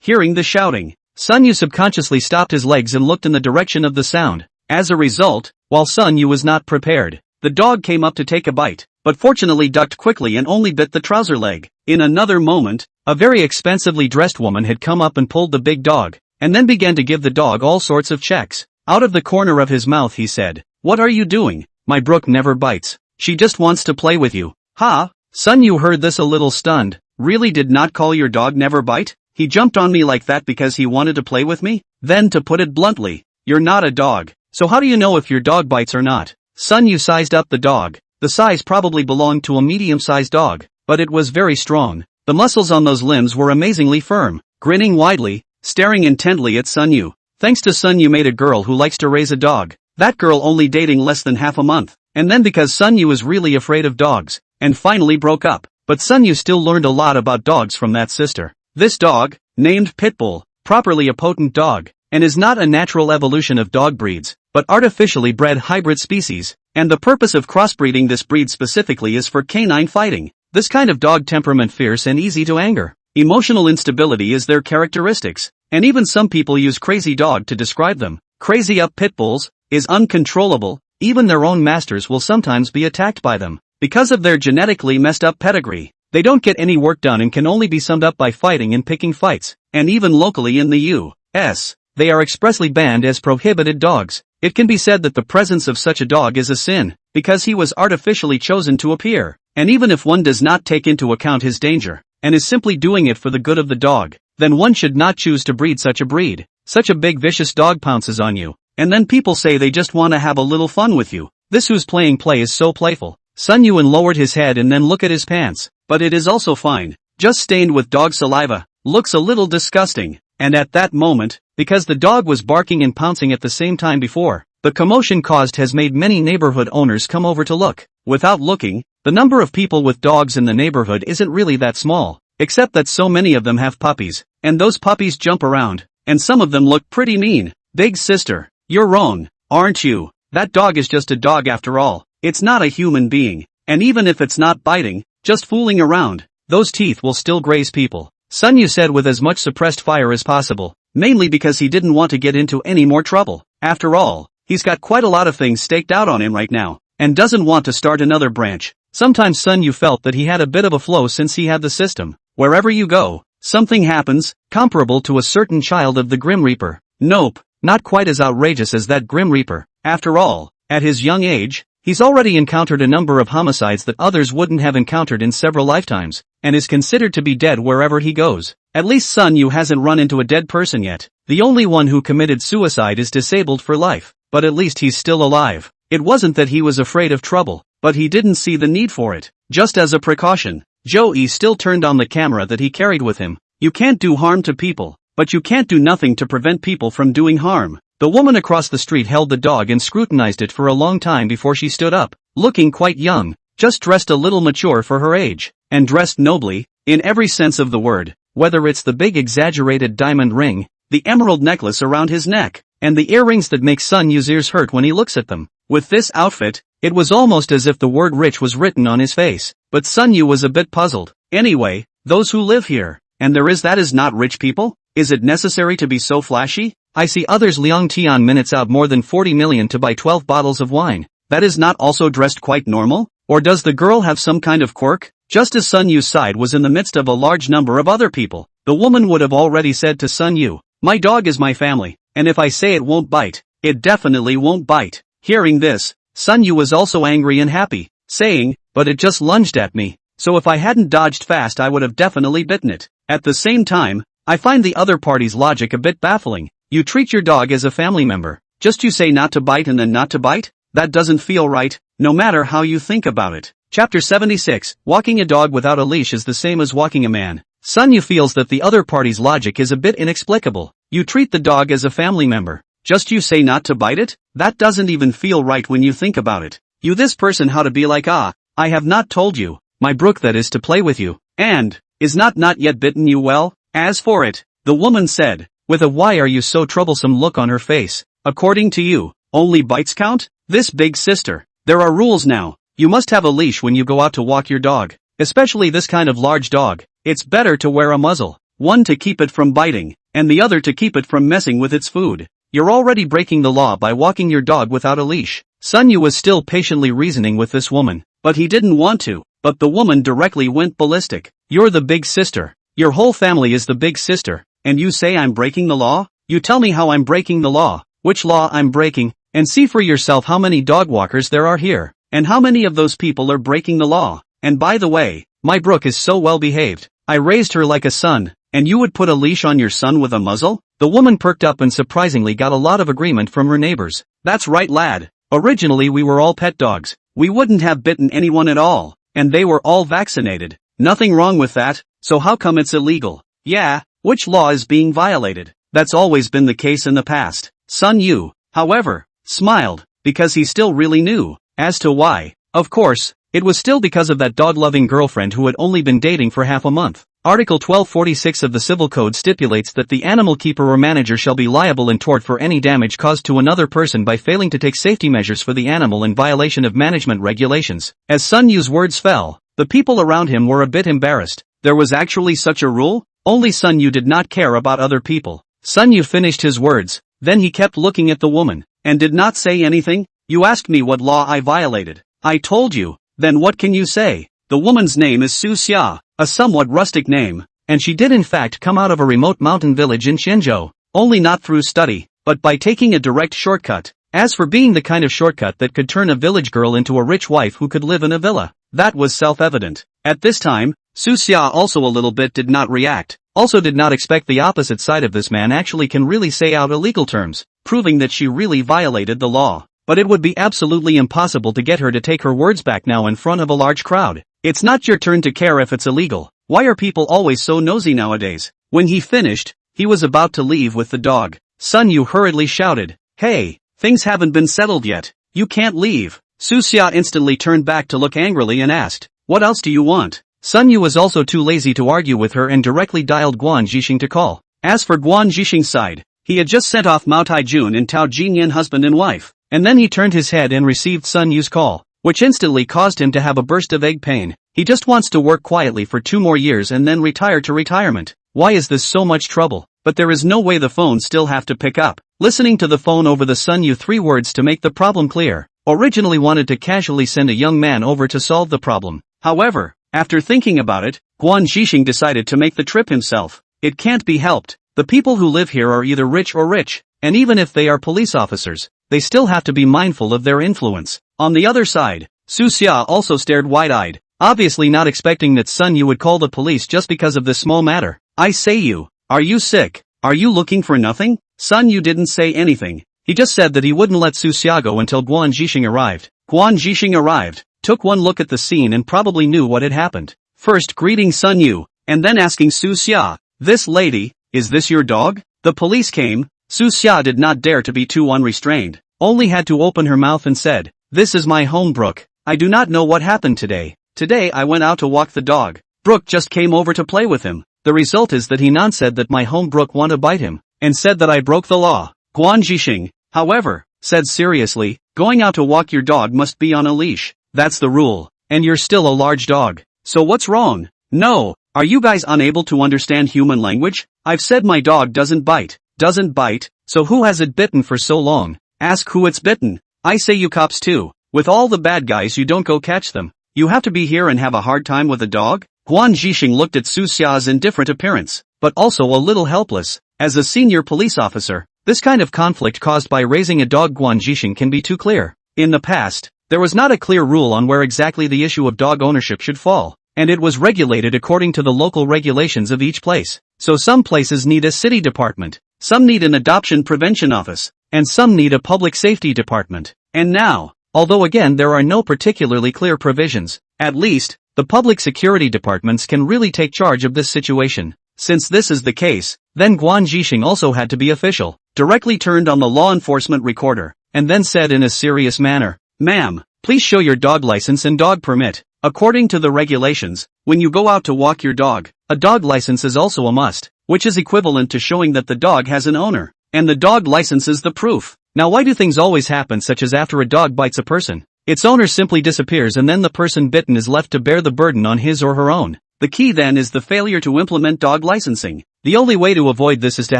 Hearing the shouting, Sun Yu subconsciously stopped his legs and looked in the direction of the sound. As a result, while Sun Yu was not prepared, the dog came up to take a bite, but fortunately ducked quickly and only bit the trouser leg. In another moment, a very expensively dressed woman had come up and pulled the big dog, and then began to give the dog all sorts of checks. Out of the corner of his mouth he said, "What are you doing? My Brooke never bites. She just wants to play with you." Ha! Sun Yu heard this a little stunned. Really did not call your dog never bite? He jumped on me like that because he wanted to play with me? Then to put it bluntly, you're not a dog. So how do you know if your dog bites or not? Sun Yu sized up the dog. The size probably belonged to a medium-sized dog, but it was very strong. The muscles on those limbs were amazingly firm. Grinning widely, staring intently at Sun Yu. Thanks to Sun Yu made a girl who likes to raise a dog. That girl only dating less than half a month. And then because Sun Yu is really afraid of dogs, and finally broke up. But Sun Yu still learned a lot about dogs from that sister. This dog, named Pitbull, properly a potent dog, and is not a natural evolution of dog breeds, but artificially bred hybrid species, and the purpose of crossbreeding this breed specifically is for canine fighting. This kind of dog temperament fierce and easy to anger. Emotional instability is their characteristics, and even some people use crazy dog to describe them. Crazy up pit bulls is uncontrollable, even their own masters will sometimes be attacked by them. Because of their genetically messed up pedigree, they don't get any work done and can only be summed up by fighting and picking fights, and even locally in the U.S., they are expressly banned as prohibited dogs. It can be said that the presence of such a dog is a sin, because he was artificially chosen to appear, and even if one does not take into account his danger, and is simply doing it for the good of the dog, then one should not choose to breed such a breed. Such a big vicious dog pounces on you, and then people say they just want to have a little fun with you. This who's playing play is so playful. Sun Yuan lowered his head and then looked at his pants, but it is also fine, just stained with dog saliva, looks a little disgusting, and at that moment, because the dog was barking and pouncing at the same time before, the commotion caused has made many neighborhood owners come over to look. Without looking, the number of people with dogs in the neighborhood isn't really that small. except that so many of them have puppies, and those puppies jump around, and some of them look pretty mean. Big sister, you're wrong, aren't you? That dog is just a dog after all. It's not a human being, and even if it's not biting, just fooling around, those teeth will still graze people. Sun Yu said with as much suppressed fire as possible, mainly because he didn't want to get into any more trouble. After all, he's got quite a lot of things staked out on him right now, and doesn't want to start another branch. Sometimes Sun Yu felt that he had a bit of a flow since he had the system. Wherever you go, something happens, comparable to a certain child of the Grim Reaper. Nope, not quite as outrageous as that Grim Reaper. After all, at his young age, he's already encountered a number of homicides that others wouldn't have encountered in several lifetimes, and is considered to be dead wherever he goes. At least Sun Yu hasn't run into a dead person yet. The only one who committed suicide is disabled for life, but at least he's still alive. It wasn't that he was afraid of trouble, but he didn't see the need for it. Just as a precaution, Joey still turned on the camera that he carried with him. You can't do harm to people, but you can't do nothing to prevent people from doing harm. The woman across the street held the dog and scrutinized it for a long time before she stood up, looking quite young, just dressed a little mature for her age, and dressed nobly, in every sense of the word, whether it's the big exaggerated diamond ring, the emerald necklace around his neck, and the earrings that make Sun Yu's ears hurt when he looks at them. With this outfit, it was almost as if the word rich was written on his face, but Sun Yu was a bit puzzled. Anyway, those who live here, and there is that is not rich people? Is it necessary to be so flashy? I see others Liang Tian minutes out more than 40 million to buy 12 bottles of wine. That is not also dressed quite normal? Or does the girl have some kind of quirk? Just as Sun Yu's side was in the midst of a large number of other people, the woman would have already said to Sun Yu, "My dog is my family, and if I say it won't bite, it definitely won't bite." Hearing this, Sun Yu was also angry and happy, saying, "But it just lunged at me, so if I hadn't dodged fast I would have definitely bitten it." At the same time, I find the other party's logic a bit baffling. You treat your dog as a family member, just you say not to bite and then not to bite? That doesn't feel right, no matter how you think about it. Chapter 76, Walking a dog without a leash is the same as walking a man. Sun Yu feels that the other party's logic is a bit inexplicable. You treat the dog as a family member, just you say not to bite it? That doesn't even feel right when you think about it. You this person how to be like I have not told you, my brook that is to play with you, and, is not yet bitten you well? As for it, the woman said, with a why are you so troublesome look on her face, according to you, only bites count? This big sister, there are rules now. You must have a leash when you go out to walk your dog, especially this kind of large dog. It's better to wear a muzzle, one to keep it from biting, and the other to keep it from messing with its food. You're already breaking the law by walking your dog without a leash. Sun Yu was still patiently reasoning with this woman, but he didn't want to. But the woman directly went ballistic. You're the big sister. Your whole family is the big sister, and you say I'm breaking the law? You tell me how I'm breaking the law, which law I'm breaking, and see for yourself how many dog walkers there are here, and how many of those people are breaking the law. And by the way, my brook is so well behaved. I raised her like a son, and you would put a leash on your son with a muzzle? The woman perked up and surprisingly got a lot of agreement from her neighbors. That's right, lad. Originally we were all pet dogs. We wouldn't have bitten anyone at all, and they were all vaccinated. Nothing wrong with that, so how come it's illegal? Yeah, which law is being violated? That's always been the case in the past. Sun Yu, however, smiled, because he still really knew, as to why. Of course, it was still because of that dog-loving girlfriend who had only been dating for half a month. Article 1246 of the Civil Code stipulates that the animal keeper or manager shall be liable in tort for any damage caused to another person by failing to take safety measures for the animal in violation of management regulations. As Sun Yu's words fell, the people around him were a bit embarrassed. There was actually such a rule? Only Sun Yu did not care about other people. Sun Yu finished his words, then he kept looking at the woman, and did not say anything. You asked me what law I violated. I told you, then what can you say? The woman's name is Su Xia, a somewhat rustic name, and she did in fact come out of a remote mountain village in Shenzhou, only not through study, but by taking a direct shortcut. As for being the kind of shortcut that could turn a village girl into a rich wife who could live in a villa, that was self-evident. At this time, Su Xia also a little bit did not react, also did not expect the opposite side of this man actually can really say out illegal terms, proving that she really violated the law. But it would be absolutely impossible to get her to take her words back now in front of a large crowd. It's not your turn to care if it's illegal. Why are people always so nosy nowadays? When he finished, he was about to leave with the dog. Sun Yu hurriedly shouted, "Hey, things haven't been settled yet. You can't leave." Su Xia instantly turned back to look angrily and asked, "What else do you want?" Sun Yu was also too lazy to argue with her and directly dialed Guan Zhixing to call. As for Guan Zhixing's side, he had just sent off Mao Taijun and Tao Jinyan husband and wife, and then he turned his head and received Sun Yu's call, which instantly caused him to have a burst of egg pain. He just wants to work quietly for 2 more years and then retire to retirement. Why is this so much trouble? But there is no way the phone still have to pick up. Listening to the phone over the Sun Yu 3 words to make the problem clear. Originally wanted to casually send a young man over to solve the problem. However, after thinking about it, Guan Zhixing decided to make the trip himself. It can't be helped. The people who live here are either rich or rich, and even if they are police officers, they still have to be mindful of their influence. On the other side, Su Xia also stared wide-eyed, obviously not expecting that Sun Yu would call the police just because of this small matter. I say you, are you sick? Are you looking for nothing? Sun Yu didn't say anything. He just said that he wouldn't let Su Xia go until Guan Zhixing arrived. Guan Zhixing arrived, took one look at the scene and probably knew what had happened. First greeting Sun Yu, and then asking Su Xia, "This lady, is this your dog?" The police came. Su Xia did not dare to be too unrestrained, only had to open her mouth and said, "This is my home, Brooke. I do not know what happened today. Today I went out to walk the dog. Brooke just came over to play with him. The result is that he said that my home Brooke want to bite him, and said that I broke the law." Guan Zhixing, however, said seriously, "Going out to walk your dog must be on a leash. That's the rule, and you're still a large dog. So what's wrong? No, are you guys unable to understand human language? I've said my dog doesn't bite, so who has it bitten for so long? Ask who it's bitten. I say you cops too, with all the bad guys you don't go catch them. You have to be here and have a hard time with a dog?" Guan Zhixing looked at Su Xia's indifferent appearance, but also a little helpless. As a senior police officer, this kind of conflict caused by raising a dog Guan Zhixing can be too clear. In the past, there was not a clear rule on where exactly the issue of dog ownership should fall, and it was regulated according to the local regulations of each place. So some places need a city department, some need an adoption prevention office, and some need a public safety department. And now, although again there are no particularly clear provisions, at least, the public security departments can really take charge of this situation. Since this is the case, then Guan Zhixing also had to be official, directly turned on the law enforcement recorder, and then said in a serious manner, "Ma'am, please show your dog license and dog permit. According to the regulations, when you go out to walk your dog, a dog license is also a must, which is equivalent to showing that the dog has an owner, and the dog license is the proof." Now why do things always happen such as after a dog bites a person? Its owner simply disappears and then the person bitten is left to bear the burden on his or her own. The key then is the failure to implement dog licensing. The only way to avoid this is to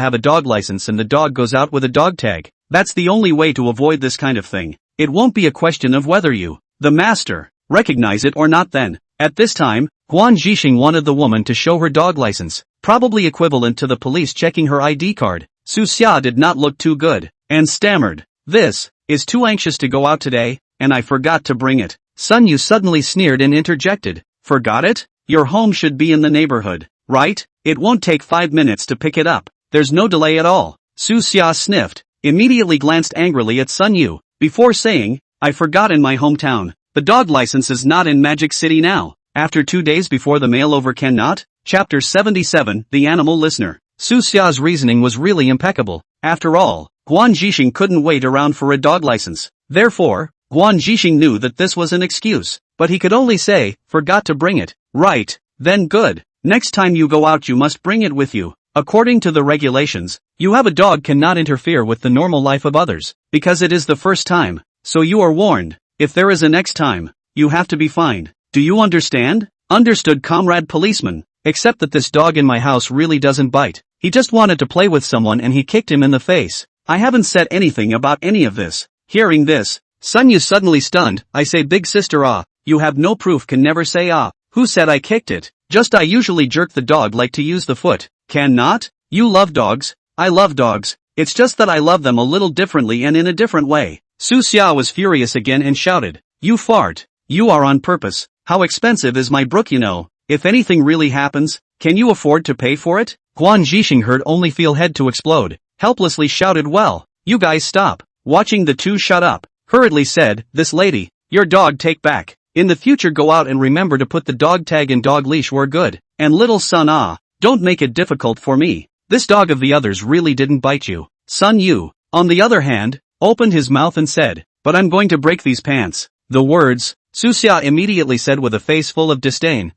have a dog license and the dog goes out with a dog tag. That's the only way to avoid this kind of thing. It won't be a question of whether you, the master, recognize it or not then. At this time, Guan Zhixing wanted the woman to show her dog license, probably equivalent to the police checking her ID card. Su Xia did not look too good, and stammered, "This is too anxious to go out today, and I forgot to bring it." Sun Yu suddenly sneered and interjected, "Forgot it? Your home should be in the neighborhood, right? It won't take 5 minutes to pick it up. There's no delay at all." Su Xia sniffed, immediately glanced angrily at Sun Yu, before saying, "I forgot in my hometown. The dog license is not in Magic City now. After 2 days before the mail over cannot?" Chapter 77, The Animal Listener. Su Xia's reasoning was really impeccable. After all, Guan Zhixing couldn't wait around for a dog license. Therefore, Guan Zhixing knew that this was an excuse, but he could only say, "Forgot to bring it." "Right, then good. Next time you go out you must bring it with you. According to the regulations, you have a dog cannot interfere with the normal life of others, because it is the first time, so you are warned. If there is a next time, you have to be fined. Do you understand?" "Understood, comrade policeman, except that this dog in my house really doesn't bite. He just wanted to play with someone and he kicked him in the face. I haven't said anything about any of this." Hearing this, Sun Yu suddenly stunned. "I say big sister you have no proof, can never say Who said I kicked it? Just I usually jerk the dog like to use the foot. Cannot? You love dogs. I love dogs. It's just that I love them a little differently and in a different way." Su Xia was furious again and shouted, "You fart. You are on purpose. How expensive is my brook you know? If anything really happens, can you afford to pay for it?" Guan Zhixing heard only feel head to explode, helplessly shouted, "Well, you guys stop." Watching the two shut up, hurriedly said, "This lady, your dog take back. In the future go out and remember to put the dog tag and dog leash where good. And little son don't make it difficult for me. This dog of the others really didn't bite you." Sun Yu, on the other hand, opened his mouth and said, "But I'm going to break these pants." The words, Su Xia immediately said with a face full of disdain,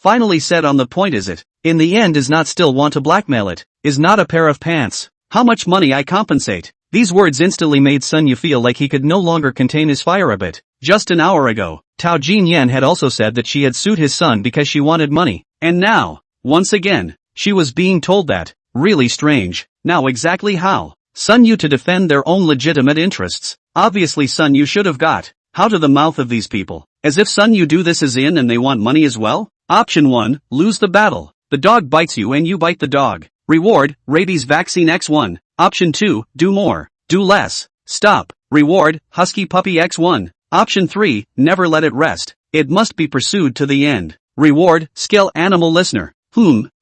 finally said on the point is it. In the end is not still want to blackmail it, is not a pair of pants. How much money I compensate. These words instantly made Sun Yu feel like he could no longer contain his fire a bit. Just an hour ago, Tao Jin Yen had also said that she had sued his son because she wanted money. And now, once again, she was being told that. Really strange. Now exactly how? Sun Yu to defend their own legitimate interests. Obviously Sun Yu should have got how to the mouth of these people. As if Sun Yu do this as in and they want money as well? Option 1, lose the battle. The dog bites you and you bite the dog. Reward, rabies vaccine X1. Option 2, do more. Do less. Stop. Reward, husky puppy X1. Option 3, never let it rest. It must be pursued to the end. Reward, skill animal listener.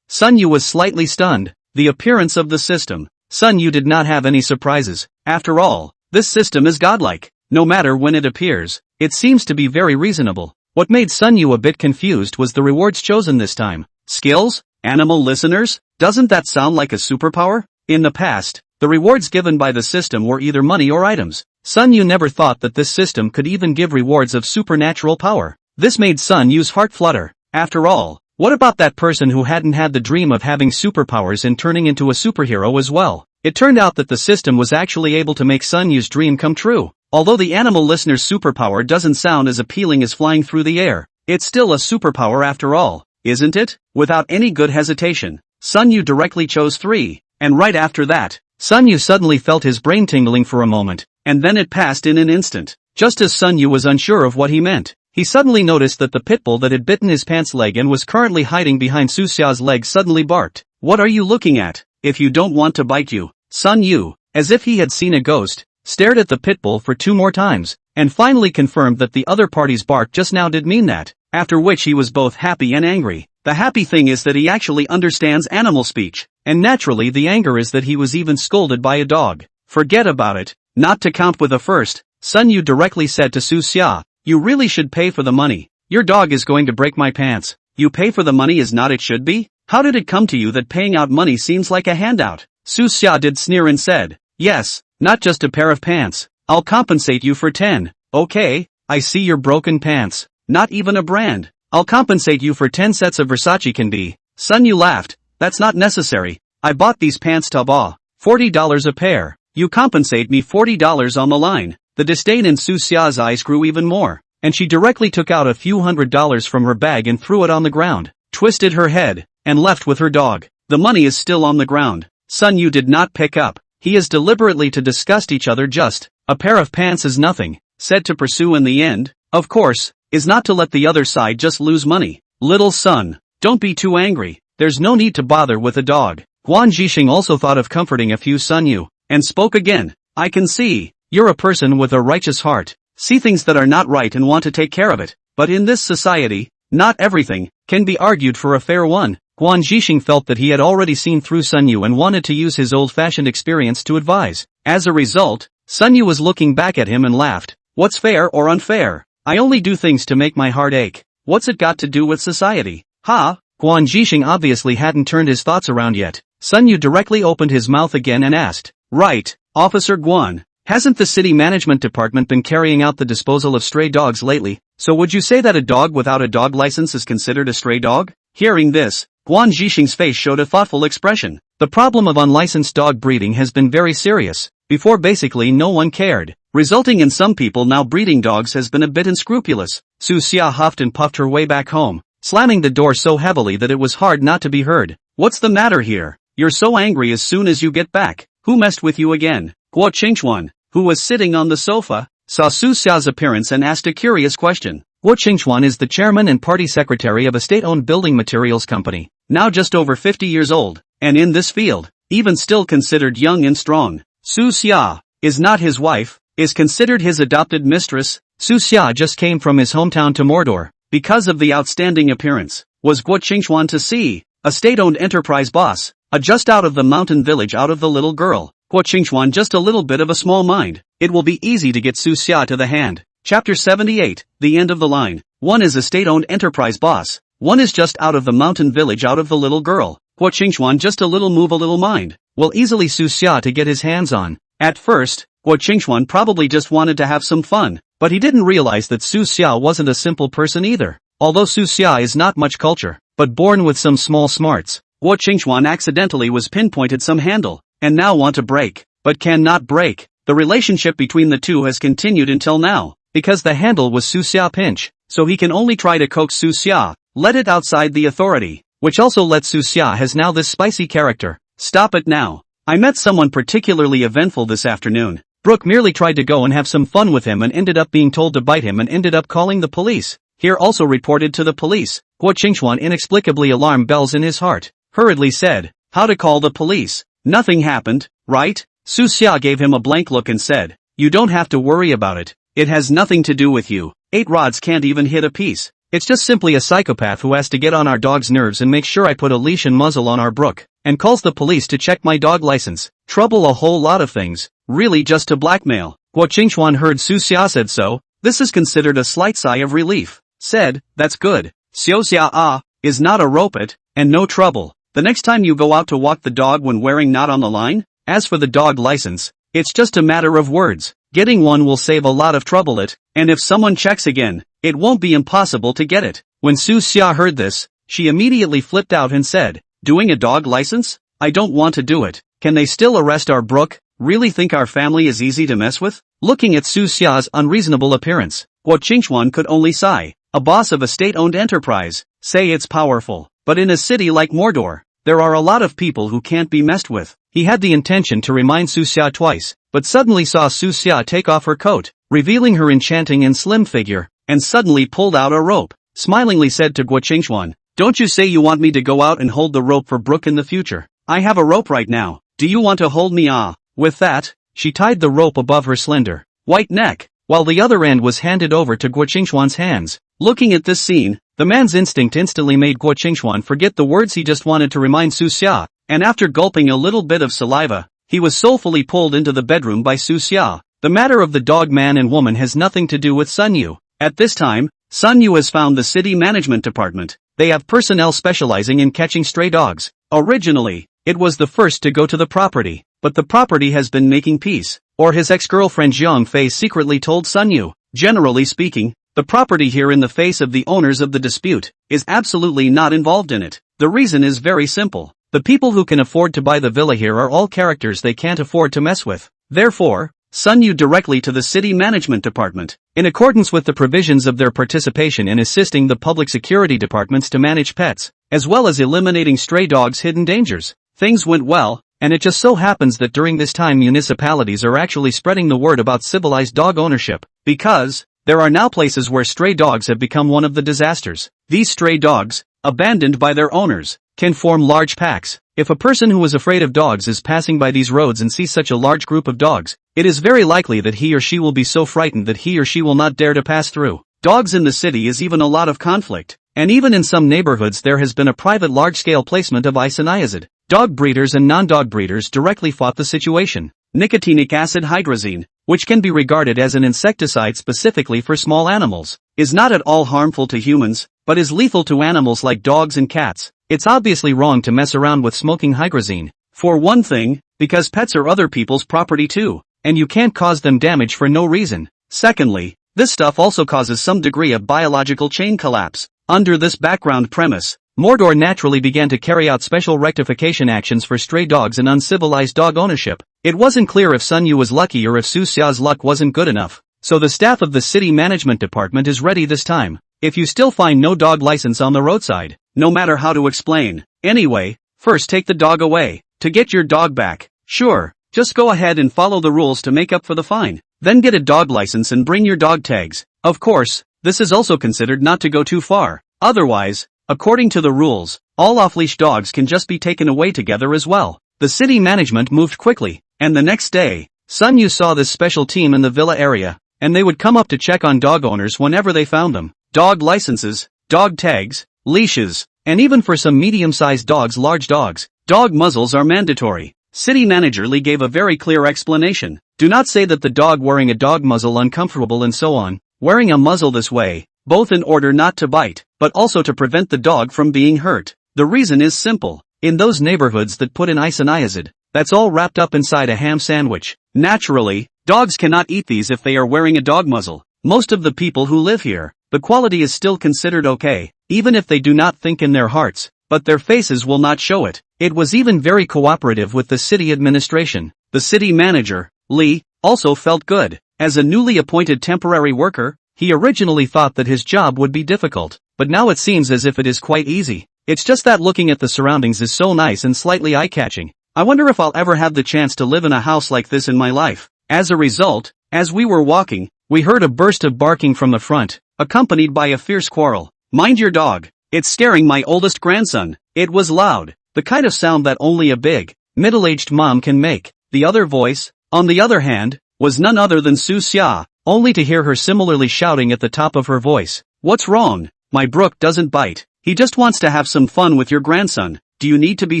Sun Yu was slightly stunned. The appearance of the system. Sun Yu did not have any surprises. After all, this system is godlike. No matter when it appears, it seems to be very reasonable. What made Sun Yu a bit confused was the rewards chosen this time. Skills? Animal listeners? Doesn't that sound like a superpower? In the past, the rewards given by the system were either money or items. Sun Yu never thought that this system could even give rewards of supernatural power. This made Sun Yu's heart flutter. After all, what about that person who hadn't had the dream of having superpowers and turning into a superhero as well? It turned out that the system was actually able to make Sun Yu's dream come true. Although the animal listener's superpower doesn't sound as appealing as flying through the air, it's still a superpower after all, isn't it? Without any good hesitation, Sun Yu directly chose 3, and right after that, Sun Yu suddenly felt his brain tingling for a moment, and then it passed in an instant. Just as Sun Yu was unsure of what he meant, he suddenly noticed that the pit bull that had bitten his pants leg and was currently hiding behind Su Xia's leg suddenly barked. What are you looking at? If you don't want to bite you. Sun Yu, as if he had seen a ghost, stared at the pit bull for 2 more times, and finally confirmed that the other party's bark just now did mean that, after which he was both happy and angry. The happy thing is that he actually understands animal speech, and naturally the anger is that he was even scolded by a dog. Forget about it. Not to count with a first, Sun Yu directly said to Su Xia, you really should pay for the money. Your dog is going to break my pants. You pay for the money is not it should be? How did it come to you that paying out money seems like a handout? Su Xia did sneer and said, yes, not just a pair of pants. I'll compensate you for 10. Okay, I see your broken pants. Not even a brand. I'll compensate you for 10 sets of Versace can be. Sun Yu laughed. That's not necessary. I bought these pants tabaw. $40 a pair. You compensate me $40 on the line. The disdain in Su Xia's eyes grew even more, and she directly took out a few $100s from her bag and threw it on the ground, twisted her head, and left with her dog. The money is still on the ground. Sun Yu did not pick up. He is deliberately to disgust each other just. A pair of pants is nothing. Said to pursue in the end, of course, is not to let the other side just lose money. Little son, don't be too angry. There's no need to bother with a dog. Guan Zhixing also thought of comforting a few Sun Yu, and spoke again. I can see. You're a person with a righteous heart, see things that are not right and want to take care of it, but in this society, not everything can be argued for a fair one. Guan Zhixing felt that he had already seen through Sun Yu and wanted to use his old-fashioned experience to advise. As a result, Sun Yu was looking back at him and laughed. What's fair or unfair? I only do things to make my heart ache. What's it got to do with society? Ha! Guan Zhixing obviously hadn't turned his thoughts around yet. Sun Yu directly opened his mouth again and asked, right, Officer Guan. Hasn't the city management department been carrying out the disposal of stray dogs lately? So would you say that a dog without a dog license is considered a stray dog? Hearing this, Guan Zhixing's face showed a thoughtful expression. The problem of unlicensed dog breeding has been very serious. Before basically no one cared, resulting in some people now breeding dogs has been a bit unscrupulous. Su Xia huffed and puffed her way back home, slamming the door so heavily that it was hard not to be heard. What's the matter here? You're so angry as soon as you get back. Who messed with you again? Guo Qingchuan, who was sitting on the sofa, saw Su Xia's appearance and asked a curious question. Guo Qingchuan is the chairman and party secretary of a state-owned building materials company, now just over 50 years old, and in this field, even still considered young and strong. Su Xia is not his wife, is considered his adopted mistress. Su Xia just came from his hometown to Mordor, because of the outstanding appearance. Was Guo Qingchuan to see? A state-owned enterprise boss, just out of the mountain village out of the little girl. Guo Qingchuan just a little bit of a small mind. It will be easy to get Su Xia to the hand. Chapter 78, the end of the line. One is a state-owned enterprise boss. One is just out of the mountain village out of the little girl. Guo Qingchuan just a little move a little mind. Will easily Su Xia to get his hands on. At first, Guo Qingchuan probably just wanted to have some fun, but he didn't realize that Su Xia wasn't a simple person either. Although Su Xia is not much culture, but born with some small smarts. Guo Qingxuan accidentally was pinpointed some handle, and now want to break, but cannot break. The relationship between the two has continued until now, because the handle was Su Xia pinch, so he can only try to coax Su Xia, let it outside the authority, which also lets Su Xia has now this spicy character. Stop it now. I met someone particularly eventful this afternoon. Brooke merely tried to go and have some fun with him and ended up being told to bite him and ended up calling the police. Here also reported to the police. Guo Qingxuan inexplicably alarm bells in his heart. Hurriedly said, how to call the police. Nothing happened, right? Su Xia gave him a blank look and said, you don't have to worry about it. It has nothing to do with you. 8 rods can't even hit a piece. It's just simply a psychopath who has to get on our dog's nerves and make sure I put a leash and muzzle on our Brooke, and calls the police to check my dog license. Trouble a whole lot of things, really just to blackmail. Guo Qingxuan heard Su Xia said so. This is considered a slight sigh of relief. Said, that's good. Xiao Xia is not a ropet, and no trouble. The next time you go out to walk the dog when wearing not on the line? As for the dog license, it's just a matter of words. Getting one will save a lot of trouble and if someone checks again, it won't be impossible to get it. When Su Xia heard this, she immediately flipped out and said, doing a dog license? I don't want to do it. Can they still arrest our Brooke? Really think our family is easy to mess with? Looking at Su Xia's unreasonable appearance, Guo Qingxuan could only sigh. A boss of a state-owned enterprise, say it's powerful, but in a city like Mordor, there are a lot of people who can't be messed with. He had the intention to remind Su Xia twice, but suddenly saw Su Xia take off her coat, revealing her enchanting and slim figure, and suddenly pulled out a rope. Smilingly said to Guo Qingxuan, don't you say you want me to go out and hold the rope for Brooke in the future? I have a rope right now. Do you want to hold me? With that, she tied the rope above her slender, white neck, while the other end was handed over to Guo Qingxuan's hands. Looking at this scene, the man's instinct instantly made Guo Qingxuan forget the words he just wanted to remind Su Xia, and after gulping a little bit of saliva, he was soulfully pulled into the bedroom by Su Xia. The matter of the dog man and woman has nothing to do with Sun Yu. At this time, Sun Yu has found the city management department. They have personnel specializing in catching stray dogs. Originally, it was the first to go to the property, but the property has been making peace, or his ex-girlfriend Jiang Fei secretly told Sun Yu. Generally speaking, the property here in the face of the owners of the dispute is absolutely not involved in it. The reason is very simple. The people who can afford to buy the villa here are all characters they can't afford to mess with. Therefore, Sun Yu directly to the city management department, in accordance with the provisions of their participation in assisting the public security departments to manage pets, as well as eliminating stray dogs' hidden dangers. Things went well, and it just so happens that during this time municipalities are actually spreading the word about civilized dog ownership, because there are now places where stray dogs have become one of the disasters. These stray dogs, abandoned by their owners, can form large packs. If a person who is afraid of dogs is passing by these roads and sees such a large group of dogs, it is very likely that he or she will be so frightened that he or she will not dare to pass through. Dogs in the city is even a lot of conflict, and even in some neighborhoods there has been a private large-scale placement of isoniazid. Dog breeders and non-dog breeders directly fought the situation. Nicotinic acid hydrazine, which can be regarded as an insecticide specifically for small animals, is not at all harmful to humans, but is lethal to animals like dogs and cats. It's obviously wrong to mess around with smoking hydrazine. For one thing, because pets are other people's property too, and you can't cause them damage for no reason. Secondly, this stuff also causes some degree of biological chain collapse. Under this background premise, Mordor naturally began to carry out special rectification actions for stray dogs and uncivilized dog ownership. It wasn't clear if Sun Yu was lucky or if Su Xia's luck wasn't good enough, so the staff of the city management department is ready this time. If you still find no dog license on the roadside, no matter how to explain. Anyway, first take the dog away. To get your dog back, sure, just go ahead and follow the rules to make up for the fine. Then get a dog license and bring your dog tags. Of course, this is also considered not to go too far. Otherwise, according to the rules, all off-leash dogs can just be taken away together as well. The city management moved quickly, and the next day, Sun Yu saw this special team in the villa area, and they would come up to check on dog owners whenever they found them. Dog licenses, dog tags, leashes, and even for some medium-sized dogs, large dogs, dog muzzles are mandatory. City manager Lee gave a very clear explanation. Do not say that the dog wearing a dog muzzle uncomfortable and so on. Wearing a muzzle this way, both in order not to bite, but also to prevent the dog from being hurt. The reason is simple. In those neighborhoods that put in isoniazid, that's all wrapped up inside a ham sandwich. Naturally, dogs cannot eat these if they are wearing a dog muzzle. Most of the people who live here, the quality is still considered okay. even if they do not think in their hearts, but their faces will not show it. It was even very cooperative with the city administration. The city manager, Lee, also felt good. As a newly appointed temporary worker, he originally thought that his job would be difficult, but now it seems as if it is quite easy. It's just that looking at the surroundings is so nice and slightly eye-catching. I wonder if I'll ever have the chance to live in a house like this in my life. As a result, as we were walking, we heard a burst of barking from the front, accompanied by a fierce quarrel. Mind your dog. It's scaring my oldest grandson. It was loud, the kind of sound that only a big, middle-aged mom can make. The other voice, on the other hand, was none other than Su Xia, only to hear her similarly shouting at the top of her voice. What's wrong? My Brook doesn't bite. He just wants to have some fun with your grandson. Do you need to be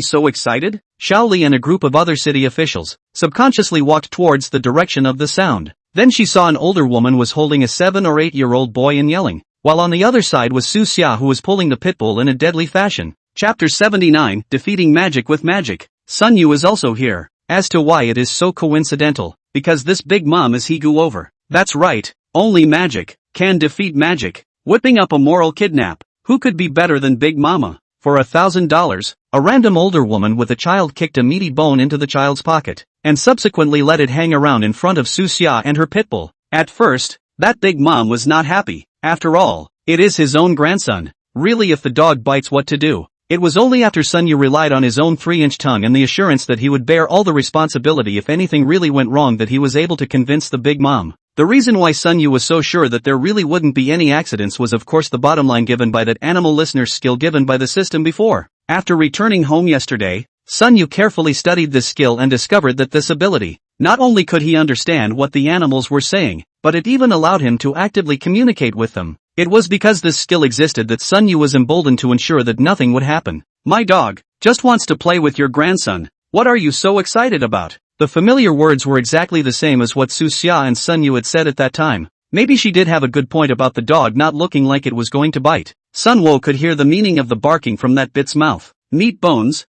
so excited? Xiaoli and a group of other city officials subconsciously walked towards the direction of the sound. Then she saw an older woman was holding a 7 or 8-year-old boy and yelling, while on the other side was Su Xia who was pulling the pitbull in a deadly fashion. Chapter 79, Defeating Magic with Magic. Sun Yu is also here. As to why it is so coincidental, because this big mom is Higu over. That's right, only magic can defeat magic. Whipping up a moral kidnap. Who could be better than Big Mama? For $1,000, a random older woman with a child kicked a meaty bone into the child's pocket, and subsequently let it hang around in front of Su Xia and her pitbull. At first, that big mom was not happy. After all, it is his own grandson. Really, if the dog bites, what to do? It was only after Sun Yu relied on his own 3-inch tongue and the assurance that he would bear all the responsibility if anything really went wrong that he was able to convince the big mom. The reason why Sun Yu was so sure that there really wouldn't be any accidents was of course the bottom line given by that animal listener's skill given by the system before. After returning home yesterday, Sun Yu carefully studied this skill and discovered that this ability, not only could he understand what the animals were saying, but it even allowed him to actively communicate with them. It was because this skill existed that Sun Yu was emboldened to ensure that nothing would happen. My dog just wants to play with your grandson. What are you so excited about? The familiar words were exactly the same as what Su Xia and Sun Yu had said at that time. Maybe she did have a good point about the dog not looking like it was going to bite. Sun Wo could hear the meaning of the barking from that bit's mouth. Meat bones,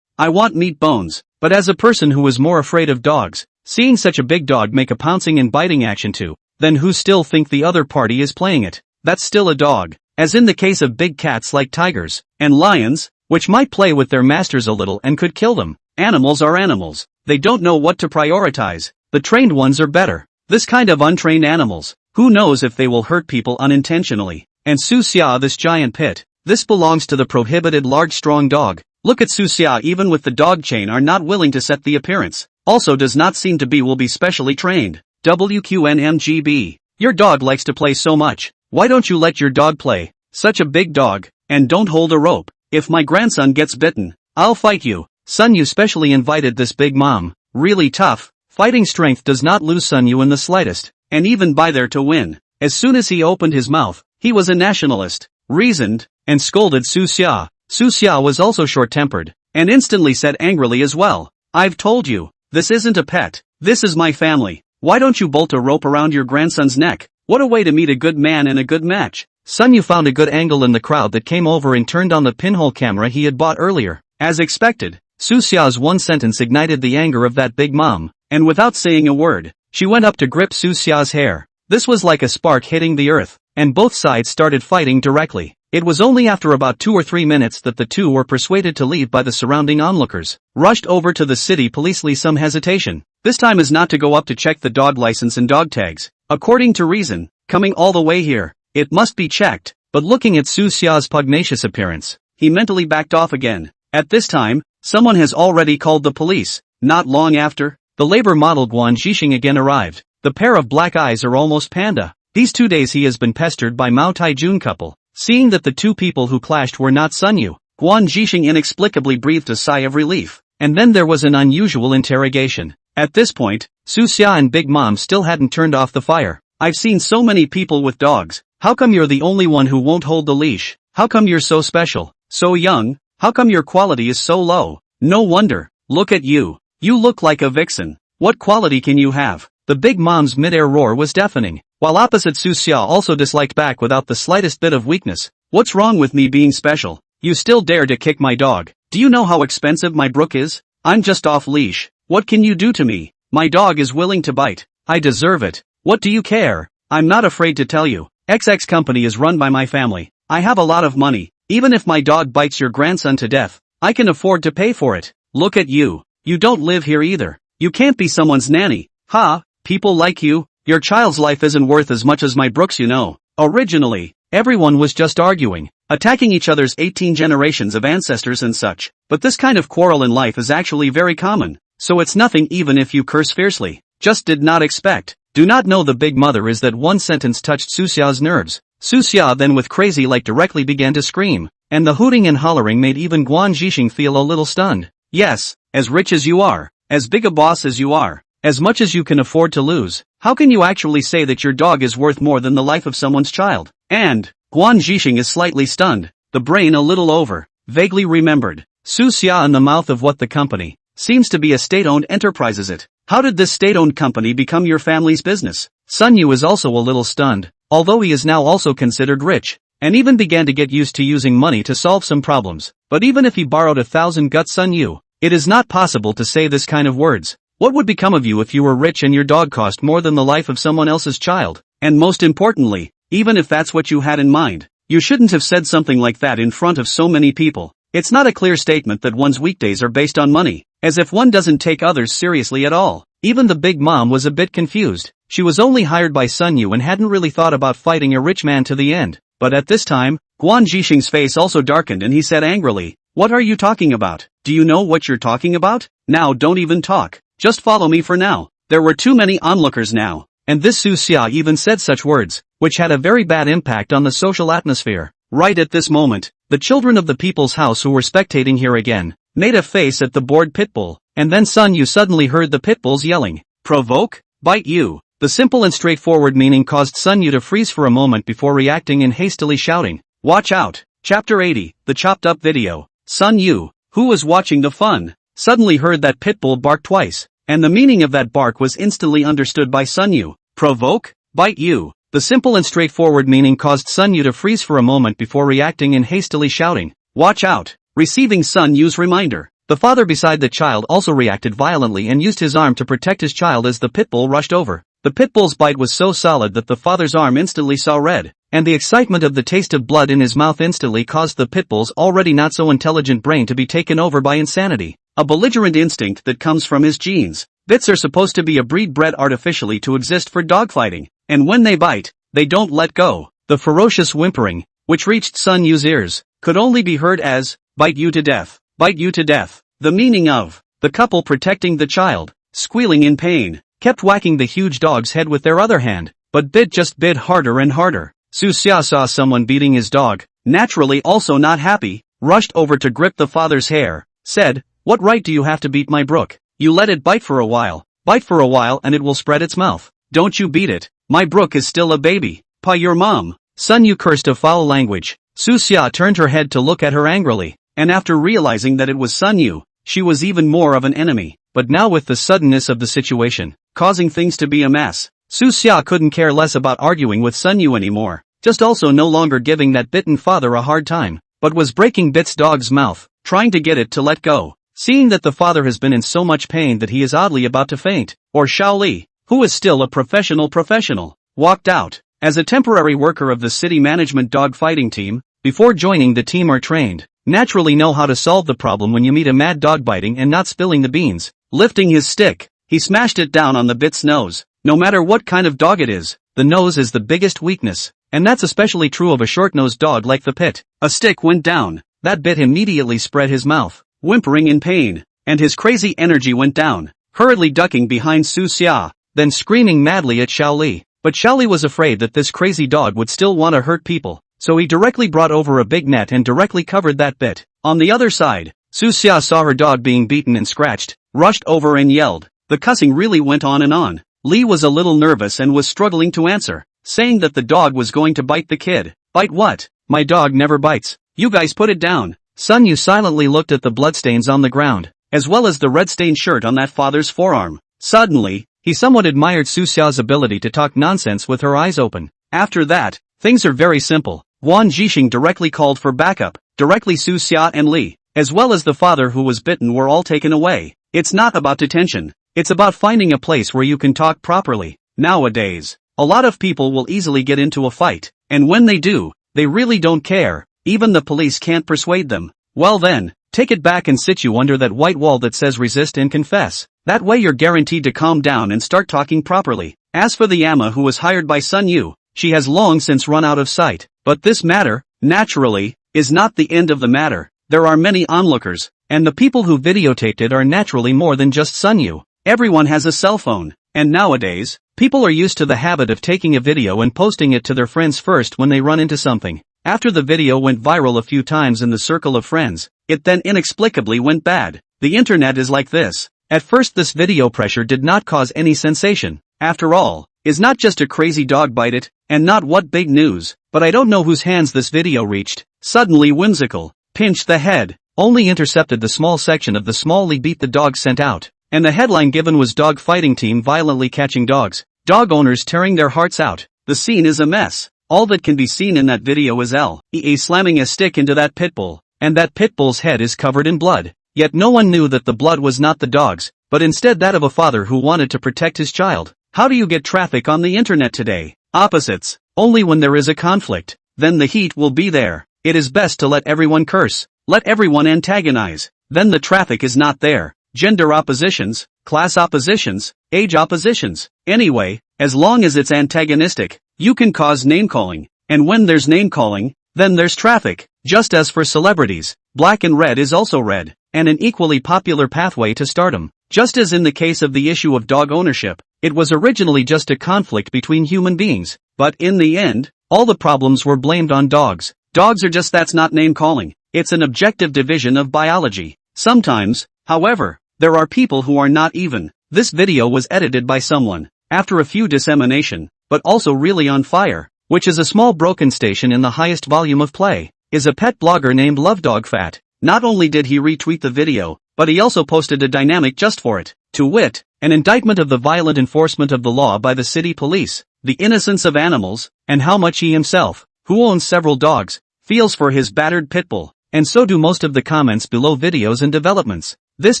I want meat bones. But as a person who was more afraid of dogs, seeing such a big dog make a pouncing and biting action too, then who still think the other party is playing it? That's still a dog. As in the case of big cats like tigers and lions, which might play with their masters a little and could kill them. Animals are animals. They don't know what to prioritize. The trained ones are better. This kind of untrained animals, who knows if they will hurt people unintentionally. And Su Xia, this giant pit, this belongs to the prohibited large strong dog. Look at Su Xia, even with the dog chain are not willing to set the appearance. Also does not seem to be will be specially trained. WQNMGB. Your dog likes to play so much. Why don't you let your dog play? Such a big dog. And don't hold a rope. If my grandson gets bitten, I'll fight you. Sun Yu specially invited this big mom. Really tough. Fighting strength does not lose Sun Yu in the slightest, and even by there to win. As soon as he opened his mouth, he was a nationalist, reasoned, and scolded Su Xia. Su Xia was also short-tempered, and instantly said angrily as well, I've told you, this isn't a pet, this is my family. Why don't you bolt a rope around your grandson's neck? What a way to meet a good man in a good match. Sun Yu found a good angle in the crowd that came over and turned on the pinhole camera he had bought earlier. As expected, Su Xia's one sentence ignited the anger of that big mom, and without saying a word, she went up to grip Su Xia's hair. This was like a spark hitting the earth, and both sides started fighting directly. It was only after about 2 or 3 minutes that the two were persuaded to leave by the surrounding onlookers. Rushed over to the city police. Some hesitation. This time is not to go up to check the dog license and dog tags. According to reason, coming all the way here, it must be checked, but looking at Su Xia's pugnacious appearance, he mentally backed off again. At this time, someone has already called the police. Not long after, the labor model Guan Zhixing again arrived. The pair of black eyes are almost panda. These 2 days he has been pestered by Mao Taijun couple. Seeing that the two people who clashed were not Sun Yu, Guan Zhixing inexplicably breathed a sigh of relief. And then there was an unusual interrogation. At this point, Su Xia and Big Mom still hadn't turned off the fire. I've seen so many people with dogs. How come you're the only one who won't hold the leash? How come you're so special, so young? How come your quality is so low? No wonder. Look at you. You look like a vixen. What quality can you have? The big mom's mid-air roar was deafening, while opposite Su Xia also disliked back without the slightest bit of weakness. What's wrong with me being special? You still dare to kick my dog. Do you know how expensive my Brook is? I'm just off leash. What can you do to me? My dog is willing to bite. I deserve it. What do you care? I'm not afraid to tell you. XX company is run by my family. I have a lot of money. Even if my dog bites your grandson to death, I can afford to pay for it. Look at you. You don't live here either. You can't be someone's nanny. Ha, people like you. Your child's life isn't worth as much as my Brooks, you know. Originally, everyone was just arguing, attacking each other's 18 generations of ancestors and such. But this kind of quarrel in life is actually very common. So it's nothing even if you curse fiercely. Just did not expect. Do not know the big mother is that one sentence touched Suxia's nerves. Suxia then with crazy like directly began to scream. And the hooting and hollering made even Guan Zhixing feel a little stunned. Yes, as rich as you are, as big a boss as you are, as much as you can afford to lose, how can you actually say that your dog is worth more than the life of someone's child? And, Guan Zhixing is slightly stunned, the brain a little over, vaguely remembered. Suxia in the mouth of what the company seems to be a state-owned enterprise is it? How did this state-owned company become your family's business? Sun Yu is also a little stunned, although he is now also considered rich, and even began to get used to using money to solve some problems. But even if he borrowed 1,000 guts Sun Yu, it is not possible to say this kind of words. What would become of you if you were rich and your dog cost more than the life of someone else's child? And most importantly, even if that's what you had in mind, you shouldn't have said something like that in front of so many people. It's not a clear statement that one's weekdays are based on money, as if one doesn't take others seriously at all. Even the big mom was a bit confused. She was only hired by Sun Yu and hadn't really thought about fighting a rich man to the end. But at this time, Guan Zhixing's face also darkened and he said angrily, "What are you talking about? Do you know what you're talking about? Now don't even talk. Just follow me for now." There were too many onlookers now, and this Su Xia even said such words, which had a very bad impact on the social atmosphere. Right at this moment, the children of the people's house who were spectating here again, made a face at the bored pitbull, and then Sun Yu suddenly heard the pitbulls yelling, "Provoke? Bite you." The simple and straightforward meaning caused Sun Yu to freeze for a moment before reacting and hastily shouting, "Watch out!" Chapter 80, the chopped up video. Sun Yu, who was watching the fun, suddenly heard that pitbull bark twice, and the meaning of that bark was instantly understood by Sun Yu. Provoke? Bite you. The simple and straightforward meaning caused Sun Yu to freeze for a moment before reacting and hastily shouting, "Watch out!" Receiving Sun Yu's reminder, the father beside the child also reacted violently and used his arm to protect his child as the pitbull rushed over. The pitbull's bite was so solid that the father's arm instantly saw red, and the excitement of the taste of blood in his mouth instantly caused the pitbull's already not so intelligent brain to be taken over by insanity, a belligerent instinct that comes from his genes. Bits are supposed to be a breed bred artificially to exist for dogfighting, and when they bite, they don't let go. The ferocious whimpering, which reached Sun Yu's ears, could only be heard as, "Bite you to death, bite you to death." The meaning of, the couple protecting the child, squealing in pain, kept whacking the huge dog's head with their other hand, but Bit just bit harder and harder. Su Xia saw someone beating his dog, naturally also not happy, rushed over to grip the father's hair, said, "What right do you have to beat my Brook? You let it bite for a while and it will spread its mouth. Don't you beat it, my Brook is still a baby. Pa your mom." Sun Yu cursed a foul language. Su Xia turned her head to look at her angrily, and after realizing that it was Sun Yu, she was even more of an enemy. But now with the suddenness of the situation, causing things to be a mess, Su Xia couldn't care less about arguing with Sun Yu anymore, just also no longer giving that bitten father a hard time, but was breaking Bit's dog's mouth, trying to get it to let go. Seeing that the father has been in so much pain that he is oddly about to faint, or Xiao Li, who is still a professional, walked out. As a temporary worker of the city management dog fighting team, before joining the team are trained, naturally know how to solve the problem when you meet a mad dog biting and not spilling the beans. Lifting his stick, he smashed it down on the Bit's nose. No matter what kind of dog it is, the nose is the biggest weakness, and that's especially true of a short-nosed dog like the Pit. A stick went down, that Bit immediately spread his mouth, whimpering in pain, and his crazy energy went down, hurriedly ducking behind Su Xia, then screaming madly at Xiao Li. But Xiao Li was afraid that this crazy dog would still want to hurt people, so he directly brought over a big net and directly covered that Bit. On the other side, Su Xia saw her dog being beaten and scratched, rushed over and yelled. The cussing really went on and on. Li was a little nervous and was struggling to answer, saying that the dog was going to bite the kid. "Bite what? My dog never bites. You guys put it down." Sun Yu silently looked at the bloodstains on the ground, as well as the red-stained shirt on that father's forearm. Suddenly, he somewhat admired Su Xia's ability to talk nonsense with her eyes open. After that, things are very simple. Guan Zhixing directly called for backup. Directly Su Xia and Li, as well as the father who was bitten, were all taken away. It's not about detention. It's about finding a place where you can talk properly. Nowadays, a lot of people will easily get into a fight, and when they do, they really don't care, even the police can't persuade them. Well then, take it back and sit you under that white wall that says resist and confess. That way you're guaranteed to calm down and start talking properly. As for the Amma who was hired by Sun Yu, she has long since run out of sight. But this matter, naturally, is not the end of the matter. There are many onlookers, and the people who videotaped it are naturally more than just Sun Yu. Everyone has a cell phone, and nowadays, people are used to the habit of taking a video and posting it to their friends first when they run into something. After the video went viral a few times in the circle of friends, it then inexplicably went bad. The internet is like this. At first this video pressure did not cause any sensation. After all, is not just a crazy dog bite it, and not what big news, but I don't know whose hands this video reached. Suddenly whimsical, pinched the head, only intercepted the small section of the smallly beat the dog sent out, and the headline given was dog fighting team violently catching dogs, dog owners tearing their hearts out. The scene is a mess. All that can be seen in that video is L.E.A. slamming a stick into that pit bull, and that pit bull's head is covered in blood. Yet no one knew that the blood was not the dog's, but instead that of a father who wanted to protect his child. How do you get traffic on the internet today? Opposites. Only when there is a conflict, then the heat will be there. It is best to let everyone curse, let everyone antagonize, then the traffic is not there. Gender oppositions, class oppositions, age oppositions. Anyway, as long as it's antagonistic, you can cause name-calling, and when there's name-calling, then there's traffic. Just as for celebrities, black and red is also red, and an equally popular pathway to stardom. Just as in the case of the issue of dog ownership, it was originally just a conflict between human beings, but in the end, all the problems were blamed on dogs. Dogs are just that's not name-calling, it's an objective division of biology. Sometimes, however, there are people who are not even. This video was edited by someone, after a few dissemination, but also really on fire, which is a small broken station in the highest volume of play, is a pet blogger named LoveDogFat. Not only did he retweet the video, but he also posted a dynamic just for it, to wit, an indictment of the violent enforcement of the law by the city police, the innocence of animals, and how much he himself, who owns several dogs, feels for his battered pit bull, and so do most of the comments below videos and developments. This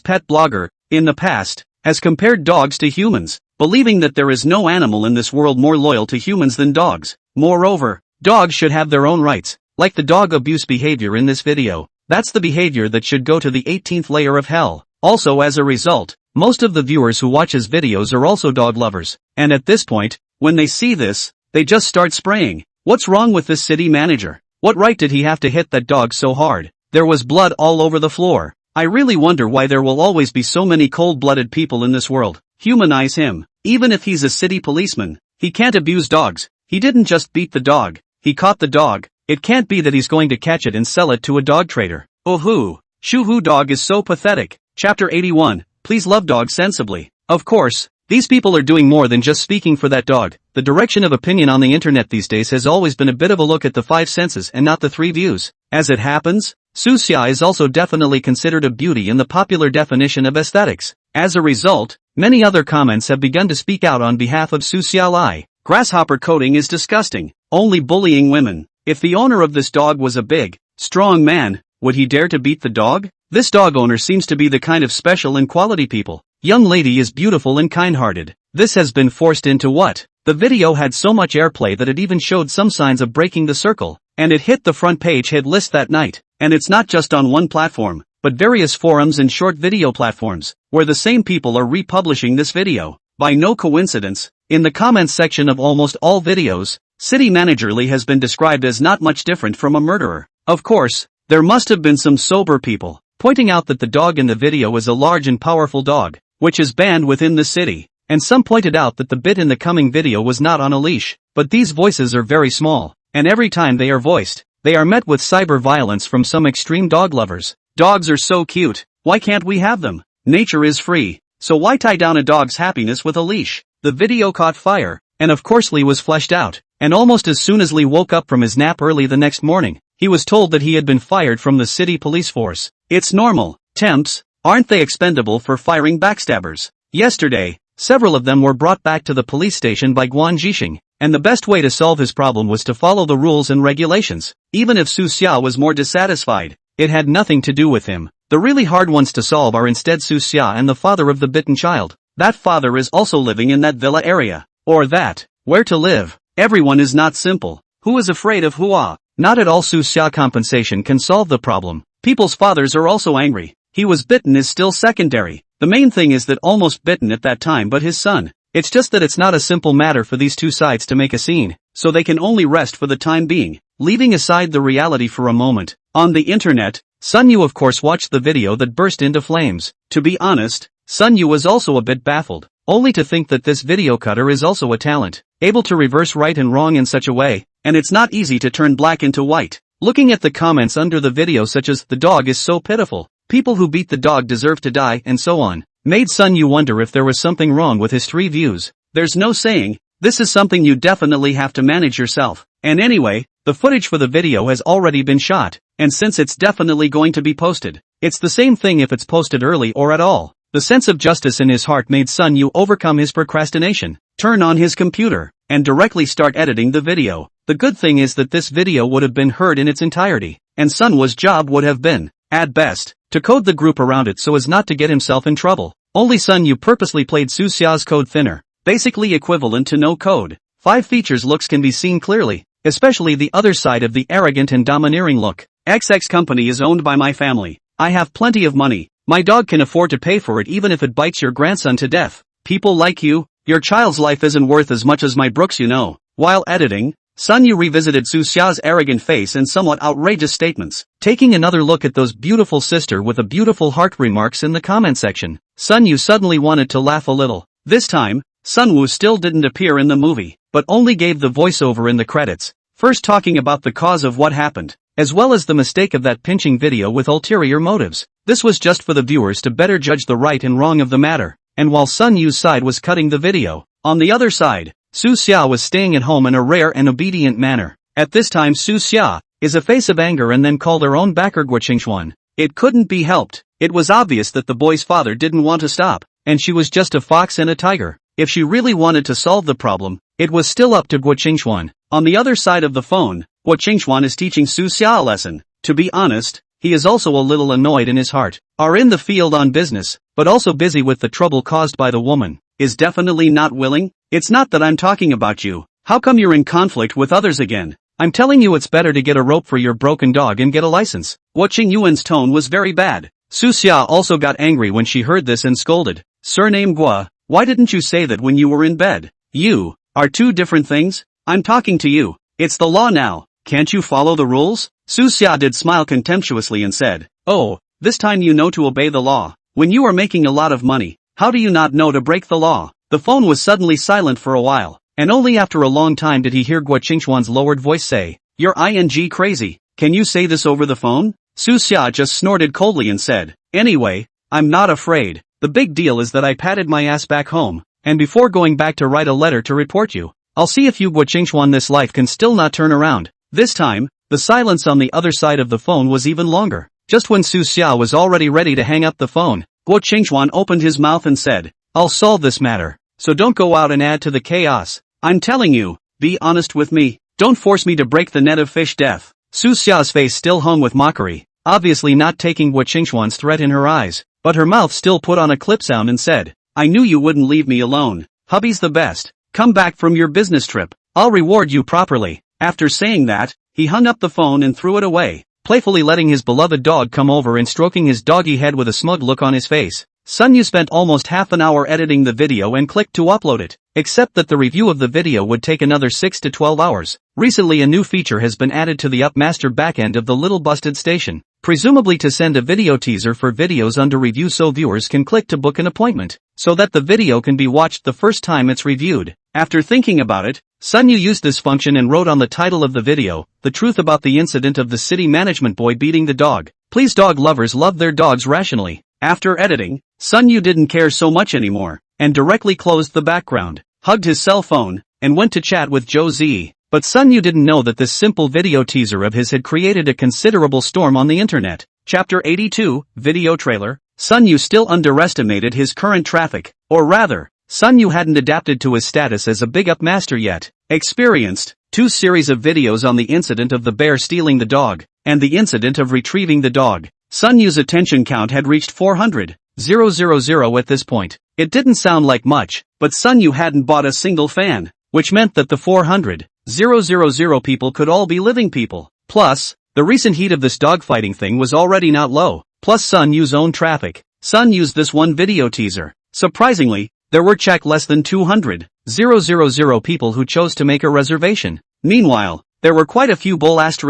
pet blogger, in the past, has compared dogs to humans, believing that there is no animal in this world more loyal to humans than dogs. Moreover, dogs should have their own rights, like the dog abuse behavior in this video. That's the behavior that should go to the 18th layer of hell. Also as a result, most of the viewers who watch his videos are also dog lovers, and at this point, when they see this, they just start spraying. What's wrong with this city manager? What right did he have to hit that dog so hard? There was blood all over the floor. I really wonder why there will always be so many cold-blooded people in this world. Humanize him. Even if he's a city policeman, he can't abuse dogs. He didn't just beat the dog, he caught the dog. It can't be that he's going to catch it and sell it to a dog trader. Oh hoo. Shoo-hoo dog is so pathetic. Chapter 81, please love dogs sensibly. Of course, these people are doing more than just speaking for that dog. The direction of opinion on the internet these days has always been a bit of a look at the 5 senses and not the 3 views. As it happens, Suxia is also definitely considered a beauty in the popular definition of aesthetics. As a result, many other comments have begun to speak out on behalf of Suxia Lai. Grasshopper coating is disgusting, only bullying women. If the owner of this dog was a big, strong man, would he dare to beat the dog? This dog owner seems to be the kind of special and quality people. Young lady is beautiful and kind-hearted. This has been forced into what? The video had so much airplay that it even showed some signs of breaking the circle, and it hit the front page hit list that night. And it's not just on one platform, but various forums and short video platforms, where the same people are republishing this video. By no coincidence, in the comments section of almost all videos, City Manager Lee has been described as not much different from a murderer. Of course, there must have been some sober people, pointing out that the dog in the video is a large and powerful dog, which is banned within the city, and some pointed out that the bit in the coming video was not on a leash, but these voices are very small, and every time they are voiced, they are met with cyber violence from some extreme dog lovers. Dogs are so cute, why can't we have them? Nature is free, so why tie down a dog's happiness with a leash? The video caught fire, and of course Lee was fleshed out, and almost as soon as Lee woke up from his nap early the next morning, he was told that he had been fired from the city police force. It's normal. Temps, aren't they expendable for firing backstabbers? Yesterday, several of them were brought back to the police station by Guan Jixing, and the best way to solve his problem was to follow the rules and regulations. Even if Su Xia was more dissatisfied, it had nothing to do with him. The really hard ones to solve are instead Su Xia and the father of the bitten child. That father is also living in that villa area. Or that, where to live. Everyone is not simple. Who is afraid of Hua? Not at all. Susya compensation can solve the problem. People's fathers are also angry. He was bitten is still secondary. The main thing is that almost bitten at that time but his son. It's just that it's not a simple matter for these two sides to make a scene, so they can only rest for the time being. Leaving aside the reality for a moment, on the internet, Sun Yu of course watched the video that burst into flames. To be honest, Sun Yu was also a bit baffled, only to think that this video cutter is also a talent, able to reverse right and wrong in such a way, and it's not easy to turn black into white. Looking at the comments under the video such as, "The dog is so pitiful," "People who beat the dog deserve to die," and so on, made Sun Yu wonder if there was something wrong with his 3 views. There's no saying, this is something you definitely have to manage yourself. And anyway, the footage for the video has already been shot, and since it's definitely going to be posted, it's the same thing if it's posted early or at all. The sense of justice in his heart made Sun Yu overcome his procrastination, turn on his computer, and directly start editing the video. The good thing is that this video would have been heard in its entirety, and Sun Wu's job would have been, at best, to code the group around it so as not to get himself in trouble. Only Sun Yu purposely played Susya's code thinner, basically equivalent to no code. 5 features looks can be seen clearly, especially the other side of the arrogant and domineering look. XX company is owned by my family. I have plenty of money. My dog can afford to pay for it even if it bites your grandson to death. People like you, your child's life isn't worth as much as my Brooks, you know. While editing, Sun Yu revisited Susya's arrogant face and somewhat outrageous statements. Taking another look at those beautiful sister with a beautiful heart remarks in the comment section, Sun Yu suddenly wanted to laugh a little. This time, Sun Wu still didn't appear in the movie, but only gave the voiceover in the credits, first talking about the cause of what happened, as well as the mistake of that pinching video with ulterior motives. This was just for the viewers to better judge the right and wrong of the matter, and while Sun Yu's side was cutting the video, on the other side, Susya was staying at home in a rare and obedient manner. At this time Susya is a face of anger and then called her own backer Guoqingxuan. It couldn't be helped. It was obvious that the boy's father didn't want to stop, and she was just a fox and a tiger. If she really wanted to solve the problem, it was still up to Guoqingxuan. On the other side of the phone, Guoqingxuan is teaching Susya a lesson. To be honest, he is also a little annoyed in his heart. Are in the field on business, but also busy with the trouble caused by the woman. Is definitely not willing. It's not that I'm talking about you. How come you're in conflict with others again? I'm telling you it's better to get a rope for your broken dog and get a license. Guoqingyuan's tone was very bad. Susya also got angry when she heard this and scolded. Surname Gua, why didn't you say that when you were in bed? You are 2 different things. I'm talking to you. It's the law now. Can't you follow the rules? Susya did smile contemptuously and said, "Oh, this time you know to obey the law. When you are making a lot of money, how do you not know to break the law?" The phone was suddenly silent for a while, and only after a long time did he hear Guoqingxuan's lowered voice say, "You're ing crazy. Can you say this over the phone?" Susya just snorted coldly and said, "Anyway, I'm not afraid. The big deal is that I patted my ass back home, and before going back to write a letter to report you, I'll see if you Guoqingxuan this life can still not turn around." This time, the silence on the other side of the phone was even longer. Just when Susya was already ready to hang up the phone, Guoqingxuan opened his mouth and said, "I'll solve this matter, so don't go out and add to the chaos. I'm telling you, be honest with me. Don't force me to break the net of fish death." Susya's face still hung with mockery, obviously not taking Guoqingxuan's threat in her eyes, but her mouth still put on a clip sound and said, "I knew you wouldn't leave me alone. Hubby's the best. Come back from your business trip. I'll reward you properly." After saying that, he hung up the phone and threw it away, playfully letting his beloved dog come over and stroking his doggy head with a smug look on his face. Sun Yu spent almost half an hour editing the video and clicked to upload it, except that the review of the video would take another 6 to 12 hours. Recently a new feature has been added to the Upmaster backend of the Little Busted station, presumably to send a video teaser for videos under review so viewers can click to book an appointment, so that the video can be watched the first time it's reviewed. After thinking about it, Sun Yu used this function and wrote on the title of the video, "The truth about the incident of the city management boy beating the dog. Please dog lovers love their dogs rationally." After editing, Sun Yu didn't care so much anymore, and directly closed the background, hugged his cell phone, and went to chat with Joe Z. But Sun Yu didn't know that this simple video teaser of his had created a considerable storm on the internet. Chapter 82, Video Trailer. Sun Yu still underestimated his current traffic, or rather, Sun Yu hadn't adapted to his status as a big up master yet. Experienced 2 series of videos on the incident of the bear stealing the dog, and the incident of retrieving the dog. Sun Yu's attention count had reached 400,000 at this point. It didn't sound like much, but Sun Yu hadn't bought a single fan, which meant that the 400,000 people could all be living people. Plus, the recent heat of this dogfighting thing was already not low, plus Sun Yu's own traffic. Sun used this one video teaser. Surprisingly, there were less than 200,000 people who chose to make a reservation. Meanwhile, there were quite a few bull s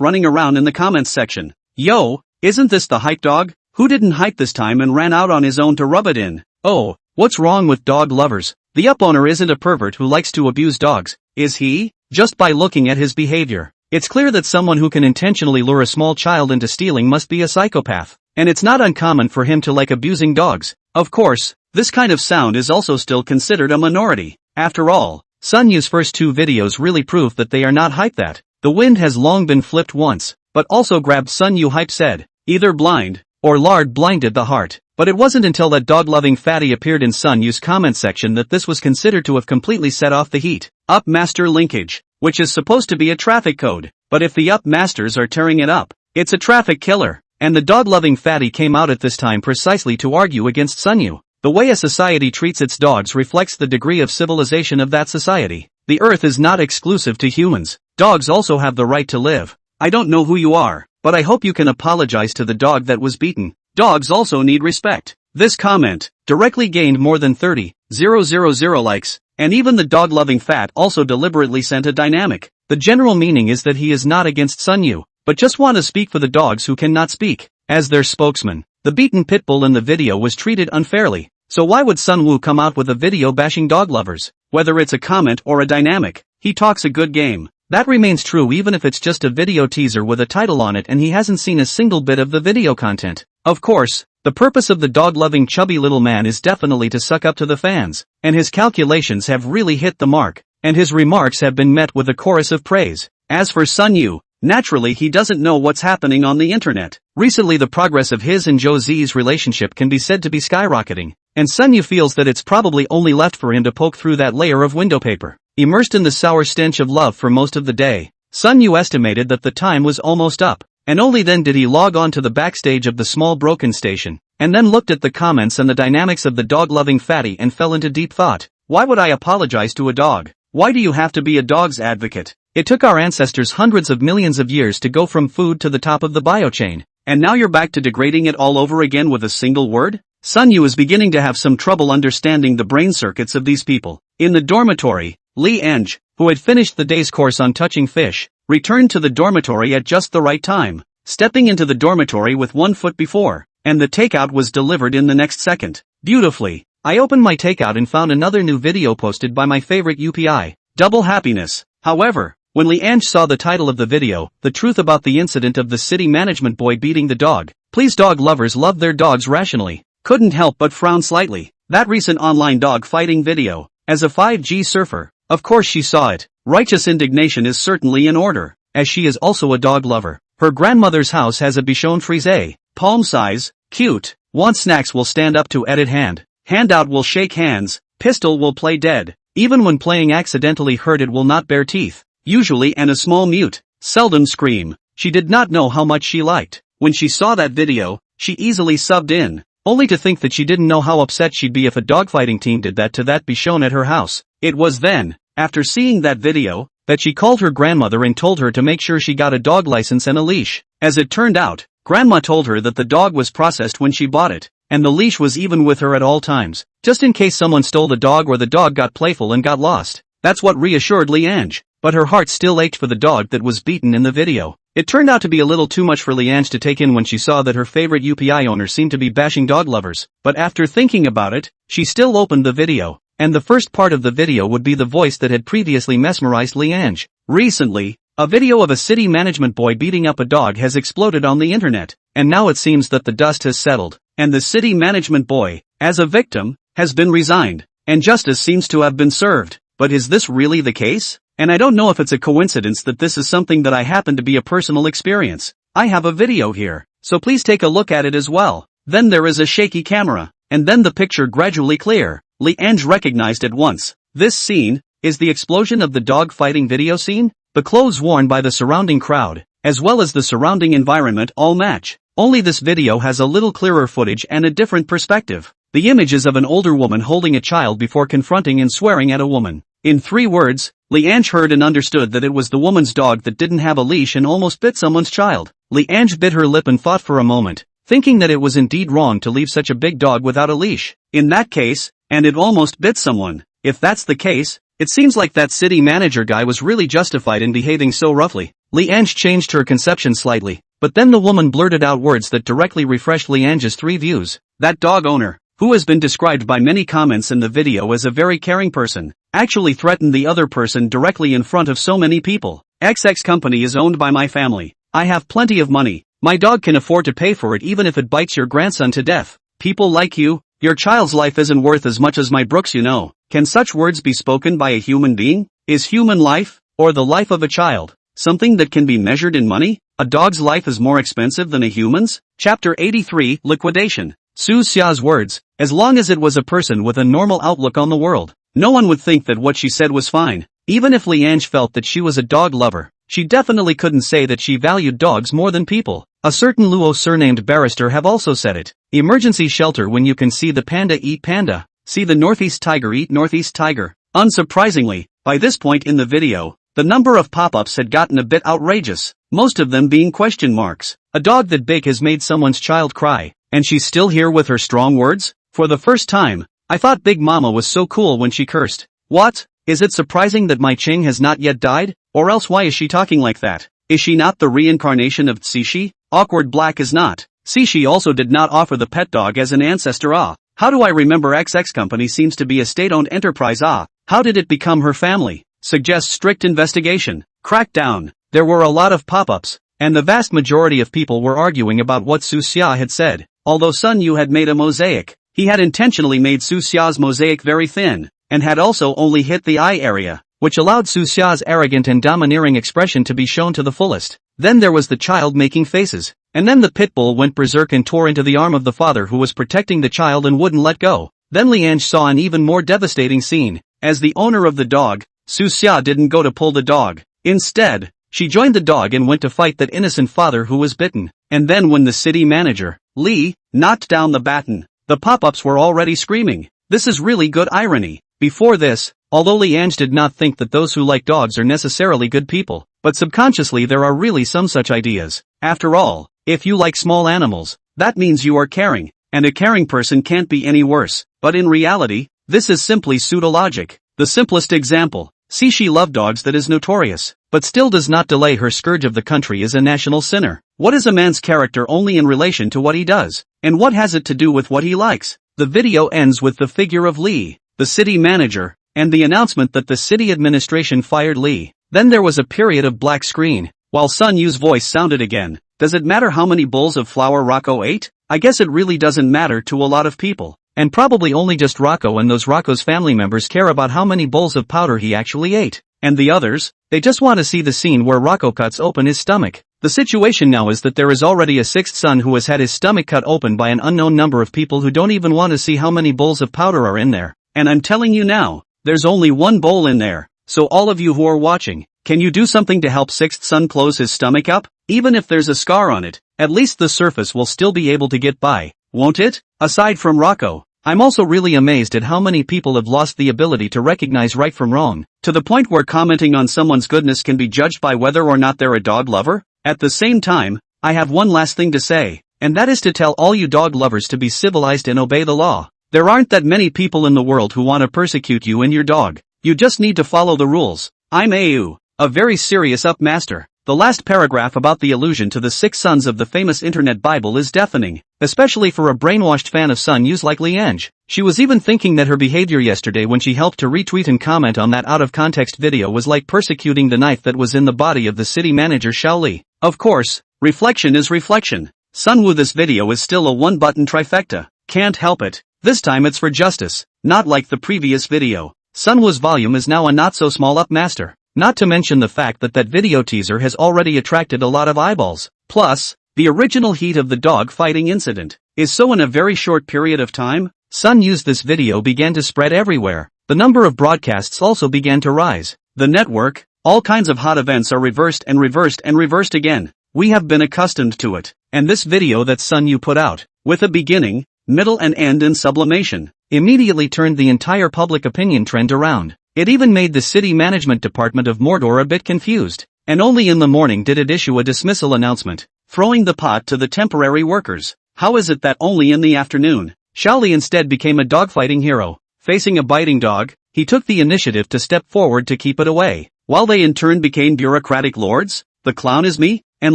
running around in the comments section. Yo, isn't this the hype dog? Who didn't hype this time and ran out on his own to rub it in? Oh, what's wrong with dog lovers? The up owner isn't a pervert who likes to abuse dogs, is he? Just by looking at his behavior, it's clear that someone who can intentionally lure a small child into stealing must be a psychopath. And it's not uncommon for him to like abusing dogs. Of course, this kind of sound is also still considered a minority. After all, Sun Yu's first 2 videos really prove that they are not hype. That the wind has long been flipped once, but also grabbed Sun Yu hype said, either blind, or lard blinded the heart. But it wasn't until that dog-loving fatty appeared in Sun Yu's comment section that this was considered to have completely set off the heat. Up master linkage, which is supposed to be a traffic code, but if the up masters are tearing it up, it's a traffic killer. And the dog-loving fatty came out at this time precisely to argue against Sun Yu. The way a society treats its dogs reflects the degree of civilization of that society. The earth is not exclusive to humans. Dogs also have the right to live. I don't know who you are, but I hope you can apologize to the dog that was beaten. Dogs also need respect. This comment directly gained more than 30,000 likes, and even the dog-loving fat also deliberately sent a dynamic. The general meaning is that he is not against Sun Yu, but just want to speak for the dogs who cannot speak. As their spokesman, the beaten pit bull in the video was treated unfairly, so why would Sun Wu come out with a video bashing dog lovers? Whether it's a comment or a dynamic, he talks a good game. That remains true even if it's just a video teaser with a title on it and he hasn't seen a single bit of the video content. Of course, the purpose of the dog-loving chubby little man is definitely to suck up to the fans, and his calculations have really hit the mark, and his remarks have been met with a chorus of praise. As for Sun Yu, naturally he doesn't know what's happening on the internet. Recently the progress of his and Zhou Zi's relationship can be said to be skyrocketing, and Sun Yu feels that it's probably only left for him to poke through that layer of window paper. Immersed in the sour stench of love for most of the day, Sun Yu estimated that the time was almost up, and only then did he log on to the backstage of the small broken station, and then looked at the comments and the dynamics of the dog-loving fatty and fell into deep thought. Why would I apologize to a dog? Why do you have to be a dog's advocate? It took our ancestors hundreds of millions of years to go from food to the top of the biochain, and now you're back to degrading it all over again with a single word? Sun Yu is beginning to have some trouble understanding the brain circuits of these people. In the dormitory, Li Eng, who had finished the day's course on touching fish, returned to the dormitory at just the right time, stepping into the dormitory with 1 foot before, and the takeout was delivered in the next second. Beautifully, I opened my takeout and found another new video posted by my favorite UPI, Double Happiness. However, when Li Eng saw the title of the video, The Truth About the Incident of the City Management Boy Beating the Dog, please dog lovers love their dogs rationally, couldn't help but frown slightly. That recent online dog fighting video, as a 5G surfer, of course she saw it. Righteous indignation is certainly in order, as she is also a dog lover. Her grandmother's house has a bichon frise, palm size, cute, want snacks will stand up to edit hand, handout will shake hands, pistol will play dead, even when playing accidentally hurt it will not bare teeth, usually and a small mute, seldom scream. She did not know how much she liked. When she saw that video, she easily subbed in, only to think that she didn't know how upset she'd be if a dogfighting team did that to that bichon at her house. It was then, after seeing that video, that she called her grandmother and told her to make sure she got a dog license and a leash. As it turned out, Grandma told her that the dog was processed when she bought it, and the leash was even with her at all times, just in case someone stole the dog or the dog got playful and got lost. That's what reassured Li Eng, but her heart still ached for the dog that was beaten in the video. It turned out to be a little too much for Li Eng to take in when she saw that her favorite UPI owner seemed to be bashing dog lovers, but after thinking about it, she still opened the video. And the first part of the video would be the voice that had previously mesmerized Li Eng. Recently, a video of a city management boy beating up a dog has exploded on the internet, and now it seems that the dust has settled, and the city management boy, as a victim, has been resigned, and justice seems to have been served. But is this really the case? And I don't know if it's a coincidence that this is something that I happen to be a personal experience. I have a video here, so please take a look at it as well. Then there is a shaky camera, and then the picture gradually clear. Li Eng recognized at once. This scene is the explosion of the dog fighting video scene. The clothes worn by the surrounding crowd, as well as the surrounding environment all match. Only this video has a little clearer footage and a different perspective. The image is of an older woman holding a child before confronting and swearing at a woman. In 3 words, Liange heard and understood that it was the woman's dog that didn't have a leash and almost bit someone's child. Liange bit her lip and thought for a moment, thinking that it was indeed wrong to leave such a big dog without a leash. In that case, and it almost bit someone. If that's the case, it seems like that city manager guy was really justified in behaving so roughly. Liange changed her conception slightly, but then the woman blurted out words that directly refreshed Liange's 3 views. That dog owner, who has been described by many comments in the video as a very caring person, actually threatened the other person directly in front of so many people. XX company is owned by my family. I have plenty of money. My dog can afford to pay for it even if it bites your grandson to death. People like you, your child's life isn't worth as much as my Brooks, you know. Can such words be spoken by a human being? Is human life, or the life of a child, something that can be measured in money? A dog's life is more expensive than a human's? Chapter 83, Liquidation. Su Xia's words, as long as it was a person with a normal outlook on the world, no one would think that what she said was fine. Even if Liange felt that she was a dog lover, she definitely couldn't say that she valued dogs more than people. A certain Luo surnamed Barrister have also said it. Emergency shelter when you can see the panda eat panda. See the Northeast tiger eat Northeast tiger. Unsurprisingly, by this point in the video, the number of pop-ups had gotten a bit outrageous, most of them being question marks. A dog that big has made someone's child cry, and she's still here with her strong words? For the first time, I thought Big Mama was so cool when she cursed. What? Is it surprising that my Ching has not yet died? Or else why is she talking like that? Is she not the reincarnation of Xishi? Awkward Black is not. Xishi also did not offer the pet dog as an ancestor. How do I remember XX company seems to be a state-owned enterprise? How did it become her family? Suggests strict investigation. Crackdown. There were a lot of pop-ups, and the vast majority of people were arguing about what Su Xia had said. Although Sun Yu had made a mosaic, he had intentionally made Su Xia's mosaic very thin, and had also only hit the eye area, which allowed Su Xia's arrogant and domineering expression to be shown to the fullest. Then there was the child making faces, and then the pit bull went berserk and tore into the arm of the father who was protecting the child and wouldn't let go. Then Liange saw an even more devastating scene. As the owner of the dog, Su Xia didn't go to pull the dog. Instead, she joined the dog and went to fight that innocent father who was bitten. And then when the city manager, Li, knocked down the baton, the pop-ups were already screaming. This is really good irony. Before this, although Liange did not think that those who like dogs are necessarily good people, but subconsciously there are really some such ideas. After all, if you like small animals, that means you are caring, and a caring person can't be any worse. But in reality, this is simply pseudologic. The simplest example, Xishi loved dogs that is notorious, but still does not delay her scourge of the country is a national sinner. What is a man's character only in relation to what he does? And what has it to do with what he likes? The video ends with the figure of Li, the city manager, and the announcement that the city administration fired Li. Then there was a period of black screen, while Sun Yu's voice sounded again. Does it matter how many bowls of flour Rocco ate? I guess it really doesn't matter to a lot of people. And probably only just Rocco and those Rocco's family members care about how many bowls of powder he actually ate. And the others? They just want to see the scene where Rocco cuts open his stomach. The situation now is that there is already a 6th son who has had his stomach cut open by an unknown number of people who don't even want to see how many bowls of powder are in there. And I'm telling you now, there's only one bowl in there. So all of you who are watching, can you do something to help 6th son close his stomach up? Even if there's a scar on it, at least the surface will still be able to get by, won't it? Aside from Rocco, I'm also really amazed at how many people have lost the ability to recognize right from wrong, to the point where commenting on someone's goodness can be judged by whether or not they're a dog lover. At the same time, I have one last thing to say, and that is to tell all you dog lovers to be civilized and obey the law. There aren't that many people in the world who want to persecute you and your dog. You just need to follow the rules. I'm Au, a very serious upmaster. The last paragraph about the allusion to the 6 sons of the famous internet Bible is deafening, especially for a brainwashed fan of Sun Yu's like Liange. She was even thinking that her behavior yesterday when she helped to retweet and comment on that out-of-context video was like persecuting the knife that was in the body of the city manager Xiao Li. Of course, reflection is reflection. Sunwoo, this video is still a one-button trifecta. Can't help it. This time it's for justice, not like the previous video. Sunwoo's volume is now a not-so-small upmaster. Not to mention the fact that that video teaser has already attracted a lot of eyeballs. Plus, the original heat of the dog fighting incident is so in a very short period of time. Sun used this video began to spread everywhere. The number of broadcasts also began to rise. The network, all kinds of hot events are reversed and reversed and reversed again. We have been accustomed to it. And this video that Sun Yu put out, with a beginning, middle and end in sublimation, immediately turned the entire public opinion trend around. It even made the city management department of Mordor a bit confused. And only in the morning did it issue a dismissal announcement, throwing the pot to the temporary workers. How is it that only in the afternoon, Shaoli instead became a dogfighting hero? Facing a biting dog, he took the initiative to step forward to keep it away, while they in turn became bureaucratic lords? The clown is me? And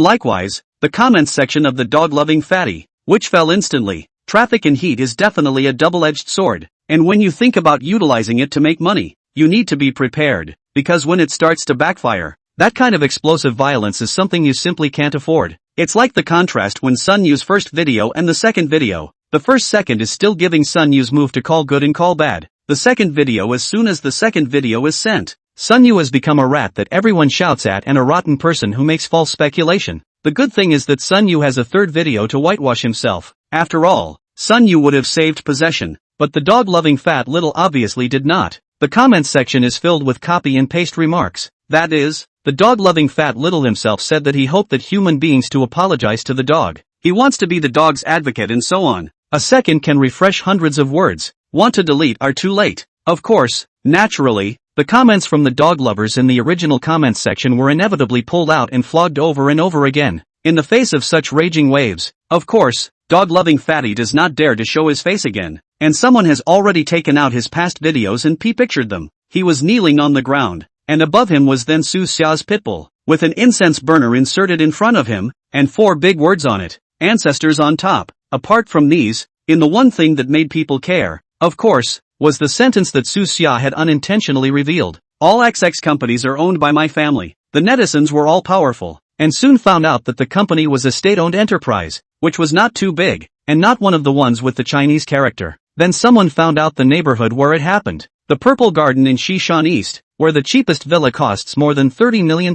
likewise, the comments section of the dog-loving fatty, which fell instantly. Traffic and heat is definitely a double-edged sword, and when you think about utilizing it to make money, you need to be prepared, because when it starts to backfire, that kind of explosive violence is something you simply can't afford. It's like the contrast when Sun Yu's first video and the second video. The first second is still giving Sun Yu's move to call good and call bad. The second video, as soon as the second video is sent, Sun Yu has become a rat that everyone shouts at and a rotten person who makes false speculation. The good thing is that Sun Yu has a third video to whitewash himself. After all, Sun Yu would have saved possession, but the dog-loving fat little obviously did not. The comments section is filled with copy and paste remarks. That is, the dog-loving fat little himself said that he hoped that human beings to apologize to the dog. He wants to be the dog's advocate and so on. A second can refresh hundreds of words. Want to delete are too late. Of course, naturally, the comments from the dog lovers in the original comments section were inevitably pulled out and flogged over and over again. In the face of such raging waves, of course, dog-loving fatty does not dare to show his face again. And someone has already taken out his past videos and pictured them. He was kneeling on the ground, and above him was then Su Xia's pitbull, with an incense burner inserted in front of him, and 4 big words on it, ancestors on top. Apart from these, in the one thing that made people care, of course, was the sentence that Su Xia had unintentionally revealed. All XX companies are owned by my family. The netizens were all powerful, and soon found out that the company was a state-owned enterprise, which was not too big, and not one of the ones with the Chinese character. Then someone found out the neighborhood where it happened. The Purple Garden in Shishan East, where the cheapest villa costs more than $30 million.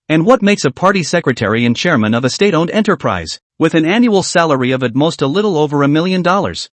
And what makes a party secretary and chairman of a state-owned enterprise, with an annual salary of at most a little over $1 million,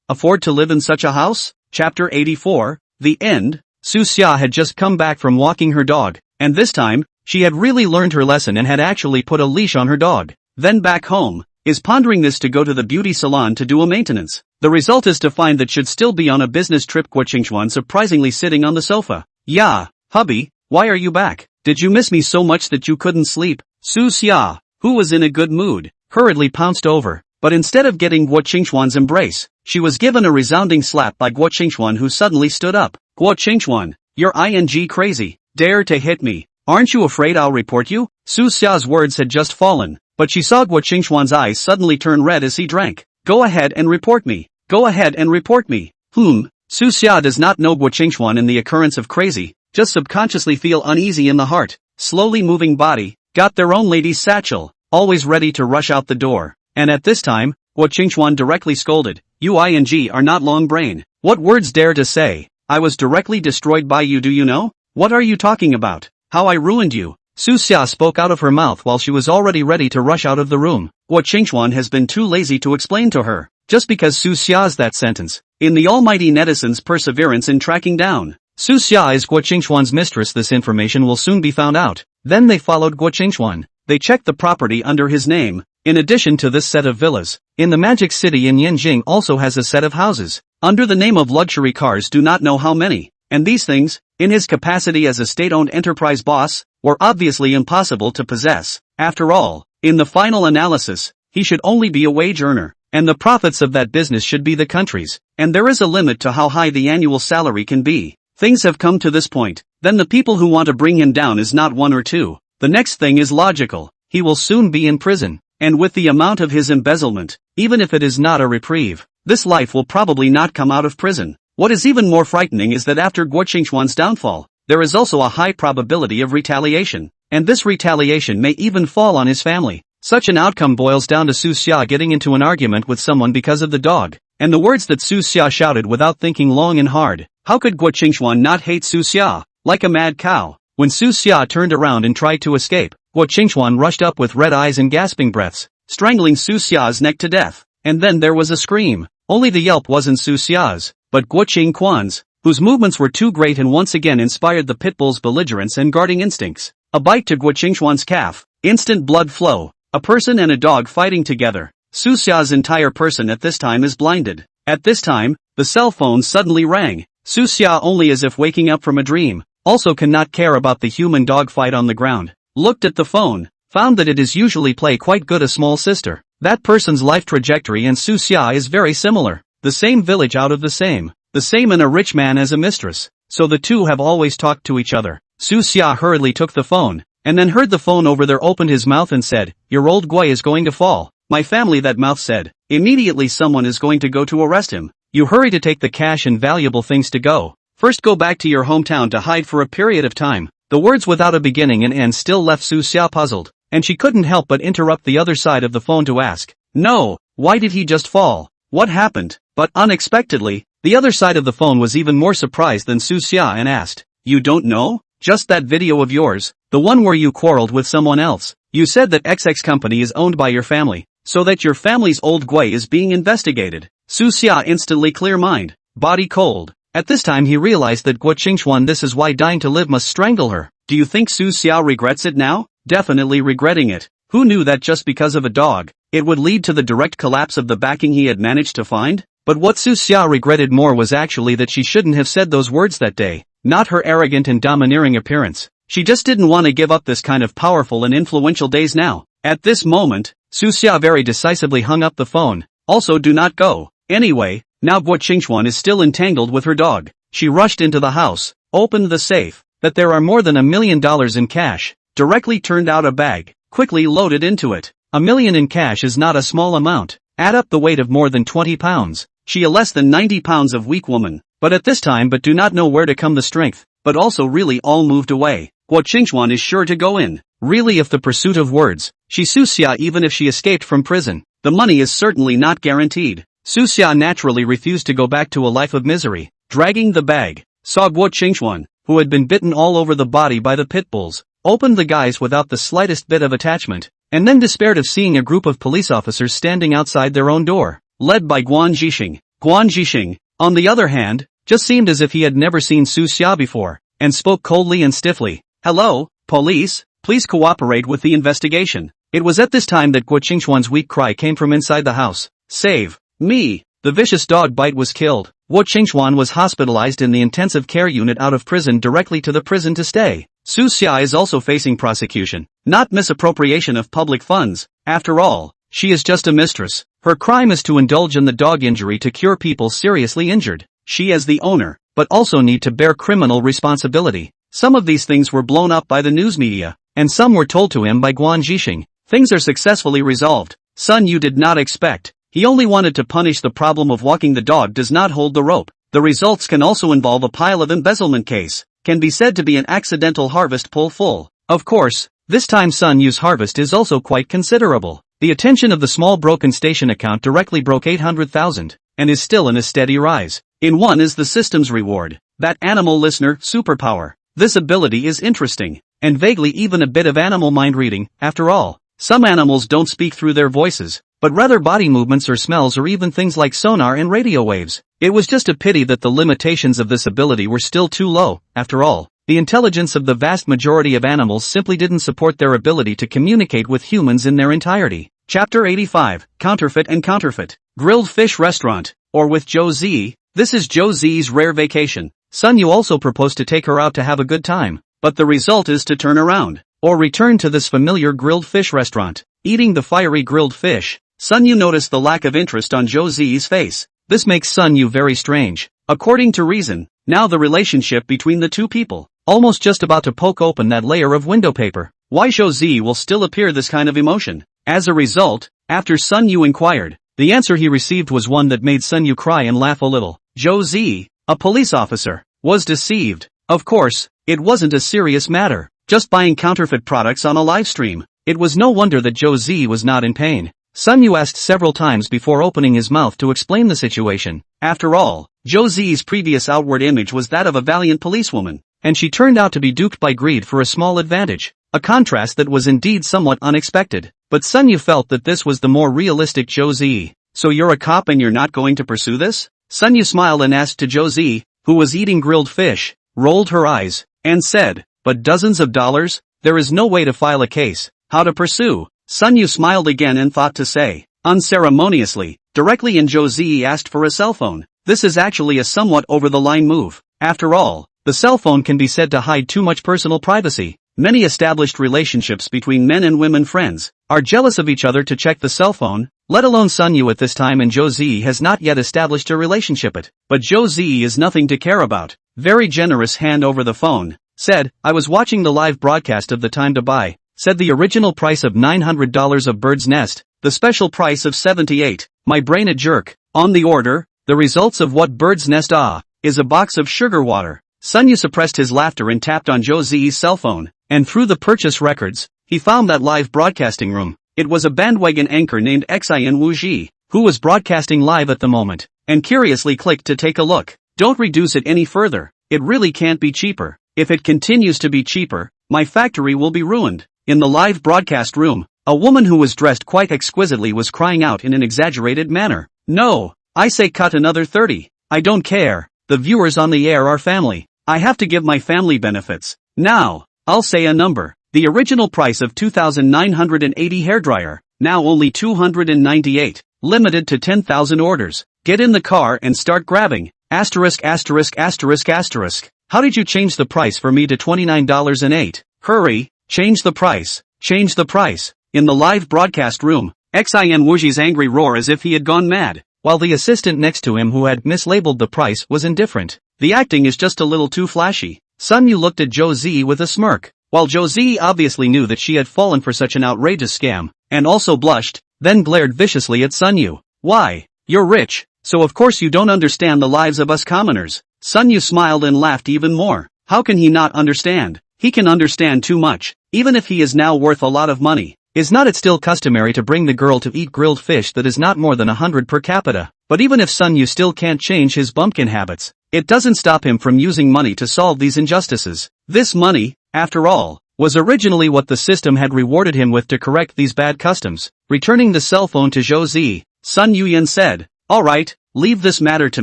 afford to live in such a house? Chapter 84, The End. Su Xia had just come back from walking her dog, and this time, she had really learned her lesson and had actually put a leash on her dog. Then back home, is pondering this to go to the beauty salon to do a maintenance. The result is to find that should still be on a business trip. Guo Qingxuan surprisingly sitting on the sofa. Yeah, hubby, why are you back? Did you miss me so much that you couldn't sleep? Su Xia, who was in a good mood, hurriedly pounced over, but instead of getting Guo Qingxuan's embrace, she was given a resounding slap by Guo Qingxuan, who suddenly stood up. Guo Qingxuan, you're ing crazy, dare to hit me. Aren't you afraid I'll report you? Su Xia's words had just fallen, but she saw Guo Qingxuan's eyes suddenly turn red as he drank. Go ahead and report me. Go ahead and report me. Su Xia does not know Guo Qingxuan in the occurrence of crazy, just subconsciously feel uneasy in the heart. Slowly moving body, got their own lady's satchel, always ready to rush out the door. And at this time, Guo Qingxuan directly scolded, you ing are not long brain. What words dare to say? I was directly destroyed by you, do you know? What are you talking about? How I ruined you? Su Xia spoke out of her mouth while she was already ready to rush out of the room. Guo Qingxuan has been too lazy to explain to her, just because Su Xia's that sentence. In the almighty netizens' perseverance in tracking down Su Xia is Guo Qingxuan's mistress, this information will soon be found out. Then they followed Guo Qingxuan. They checked the property under his name. In addition to this set of villas, in the Magic City in Yanjing also has a set of houses, under the name of luxury cars, do not know how many. And these things, in his capacity as a state-owned enterprise boss, were obviously impossible to possess. After all, in the final analysis, he should only be a wage earner, and the profits of that business should be the country's, and there is a limit to how high the annual salary can be. Things have come to this point, then the people who want to bring him down is not one or two. The next thing is logical. He will soon be in prison, and with the amount of his embezzlement, even if it is not a reprieve, this life will probably not come out of prison. What is even more frightening is that after Guo Qingxuan's downfall, there is also a high probability of retaliation, and this retaliation may even fall on his family. Such an outcome boils down to Su Xia getting into an argument with someone because of the dog, and the words that Su Xia shouted without thinking long and hard. How could Guo Qingxuan not hate Su Xia? Like a mad cow. When Su Xia turned around and tried to escape, Guo Qingxuan rushed up with red eyes and gasping breaths, strangling Su Xia's neck to death. And then there was a scream. Only the yelp wasn't Su Xia's, but Guo Qingxuan's, whose movements were too great and once again inspired the pitbull's belligerence and guarding instincts. A bite to Guo Qingxuan's calf. Instant blood flow. A person and a dog fighting together. Su Xia's entire person at this time is blinded. At this time, the cell phone suddenly rang. Su Xia, only as if waking up from a dream, also cannot care about the human dog fight on the ground. Looked at the phone, found that it is usually play quite good a small sister. That person's life trajectory and Su Xia is very similar. The same village out of the same and a rich man as a mistress. So the two have always talked to each other. Su Xia hurriedly took the phone, and then heard the phone over there, opened his mouth and said, "Your old Gui is going to fall." "My family," that mouth said. "Immediately someone is going to go to arrest him. You hurry to take the cash and valuable things to go. First go back to your hometown to hide for a period of time." The words without a beginning and end still left Su Xia puzzled, and she couldn't help but interrupt the other side of the phone to ask, "No, why did he just fall? What happened?" But unexpectedly, the other side of the phone was even more surprised than Su Xia and asked, "You don't know? Just that video of yours, the one where you quarreled with someone else. You said that XX company is owned by your family, so that your family's old Gui is being investigated." Su Xia instantly clear mind, body cold. At this time he realized that Guo Qingxuan, this is why dying to live must strangle her. Do you think Su Xia regrets it now? Definitely regretting it. Who knew that just because of a dog, it would lead to the direct collapse of the backing he had managed to find? But what Su Xia regretted more was actually that she shouldn't have said those words that day. Not her arrogant and domineering appearance. She just didn't want to give up this kind of powerful and influential days now. At this moment, Su Xia very decisively hung up the phone. Also, do not go. Anyway, now Guo Qingxuan is still entangled with her dog. She rushed into the house, opened the safe, that there are more than $1 million in cash, directly turned out a bag, quickly loaded into it. $1 million in cash is not a small amount. Add up the weight of more than 20 pounds. She a less than 90 pounds of weak woman, but at this time but do not know where to come the strength, but also really all moved away. Guo Qingxuan is sure to go in. Really, if the pursuit of words, she Su Xia, even if she escaped from prison, the money is certainly not guaranteed. Su Xia naturally refused to go back to a life of misery. Dragging the bag, saw Guo Qingxuan, who had been bitten all over the body by the pit bulls, opened the guys without the slightest bit of attachment, and then despaired of seeing a group of police officers standing outside their own door, led by Guan Zhixing. Guan Zhixing, on the other hand, just seemed as if he had never seen Su Xia before, and spoke coldly and stiffly. "Hello, police, please cooperate with the investigation." It was at this time that Guo Qingxuan's weak cry came from inside the house. "Save me!" The vicious dog bite was killed. Guo Qingxuan was hospitalized in the intensive care unit out of prison directly to the prison to stay. Su Xia is also facing prosecution, not misappropriation of public funds. After all, she is just a mistress. Her crime is to indulge in the dog injury to cure people seriously injured. She as the owner, but also need to bear criminal responsibility. Some of these things were blown up by the news media, and some were told to him by Guan Zhixing. Things are successfully resolved. Son, you did not expect. He only wanted to punish the problem of walking the dog does not hold the rope. The results can also involve a pile of embezzlement case. Can be said to be an accidental harvest pull full. Of course, this time Sun Yu's harvest is also quite considerable. The attention of the small broken station account directly broke 800,000, and is still in a steady rise. In one is the system's reward, that animal listener superpower. This ability is interesting, and vaguely even a bit of animal mind reading. After all, some animals don't speak through their voices, but rather body movements or smells or even things like sonar and radio waves. It was just a pity that the limitations of this ability were still too low. After all, the intelligence of the vast majority of animals simply didn't support their ability to communicate with humans in their entirety. Chapter 85, Counterfeit and Counterfeit. Grilled Fish Restaurant, or with Zhou Zi. This is Zhou Zi's rare vacation. Sun Yu also proposed to take her out to have a good time, but the result is to turn around, or return to this familiar grilled fish restaurant. Eating the fiery grilled fish, Sun Yu noticed the lack of interest on Zhou Zi's face. This makes Sun Yu very strange. According to reason, now the relationship between the two people, almost just about to poke open that layer of window paper. Why Zhou Zi will still appear this kind of emotion? As a result, after Sun Yu inquired, the answer he received was one that made Sun Yu cry and laugh a little. Zhou Zi, a police officer, was deceived. Of course, it wasn't a serious matter, just buying counterfeit products on a live stream. It was no wonder that Zhou Zi was not in pain. Sun Yu asked several times before opening his mouth to explain the situation. After all, Zhou Zi's previous outward image was that of a valiant policewoman, and she turned out to be duped by greed for a small advantage. A contrast that was indeed somewhat unexpected. But Sun Yu felt that this was the more realistic Zhou Zi. So you're a cop and you're not going to pursue this? Sun Yu smiled and asked to Zhou Zi, who was eating grilled fish, rolled her eyes, and said, but dozens of dollars? There is no way to file a case. How to pursue? Sun Yu smiled again and thought to say, unceremoniously, directly, and Zhou Zi asked for a cell phone. This is actually a somewhat over-the-line move. After all, The cell phone can be said to hide too much personal privacy. Many established relationships between men and women friends are jealous of each other to check the cell phone, let alone Sun Yu at this time, and Josie has not yet established a relationship but Josie is nothing to care about. Very generous hand over the phone. Said, I was watching the live broadcast of the time to buy. Said the original price of $900 of Bird's Nest, the special price of $78. My brain a jerk. On the order, the results of what Bird's Nest is a box of sugar water. Sun Yu suppressed his laughter and tapped on Josie's cell phone, and through the purchase records, he found that live broadcasting room. It was a bandwagon anchor named Xin Wuji, who was broadcasting live at the moment, and curiously clicked to take a look. Don't reduce it any further. It really can't be cheaper. If it continues to be cheaper, my factory will be ruined. In the live broadcast room, a woman who was dressed quite exquisitely was crying out in an exaggerated manner. No, I say cut another 30. I don't care. The viewers on the air are family. I have to give my family benefits. Now, I'll say a number. The original price of $2,980 hairdryer, now only $298, limited to 10,000 orders. Get in the car and start grabbing. Asterisk asterisk asterisk asterisk. How did you change the price for me to $29.08? Hurry, change the price. Change the price. In the live broadcast room, Xin Wuji's angry roar as if he had gone mad, while the assistant next to him who had mislabeled the price was indifferent. The acting is just a little too flashy. Sun Yu looked at Josie with a smirk, while Josie obviously knew that she had fallen for such an outrageous scam, and also blushed, then glared viciously at Sun Yu. Why, you're rich, so of course you don't understand the lives of us commoners. Sun Yu smiled and laughed even more. How can he not understand? He can understand too much, even if he is now worth a lot of money. Is not it still customary to bring the girl to eat grilled fish that is not more than 100 per capita? But even if Sun Yu still can't change his bumpkin habits, it doesn't stop him from using money to solve these injustices. This money, after all, was originally what the system had rewarded him with to correct these bad customs. Returning the cell phone to Josie, Sun Yuyan said, alright, leave this matter to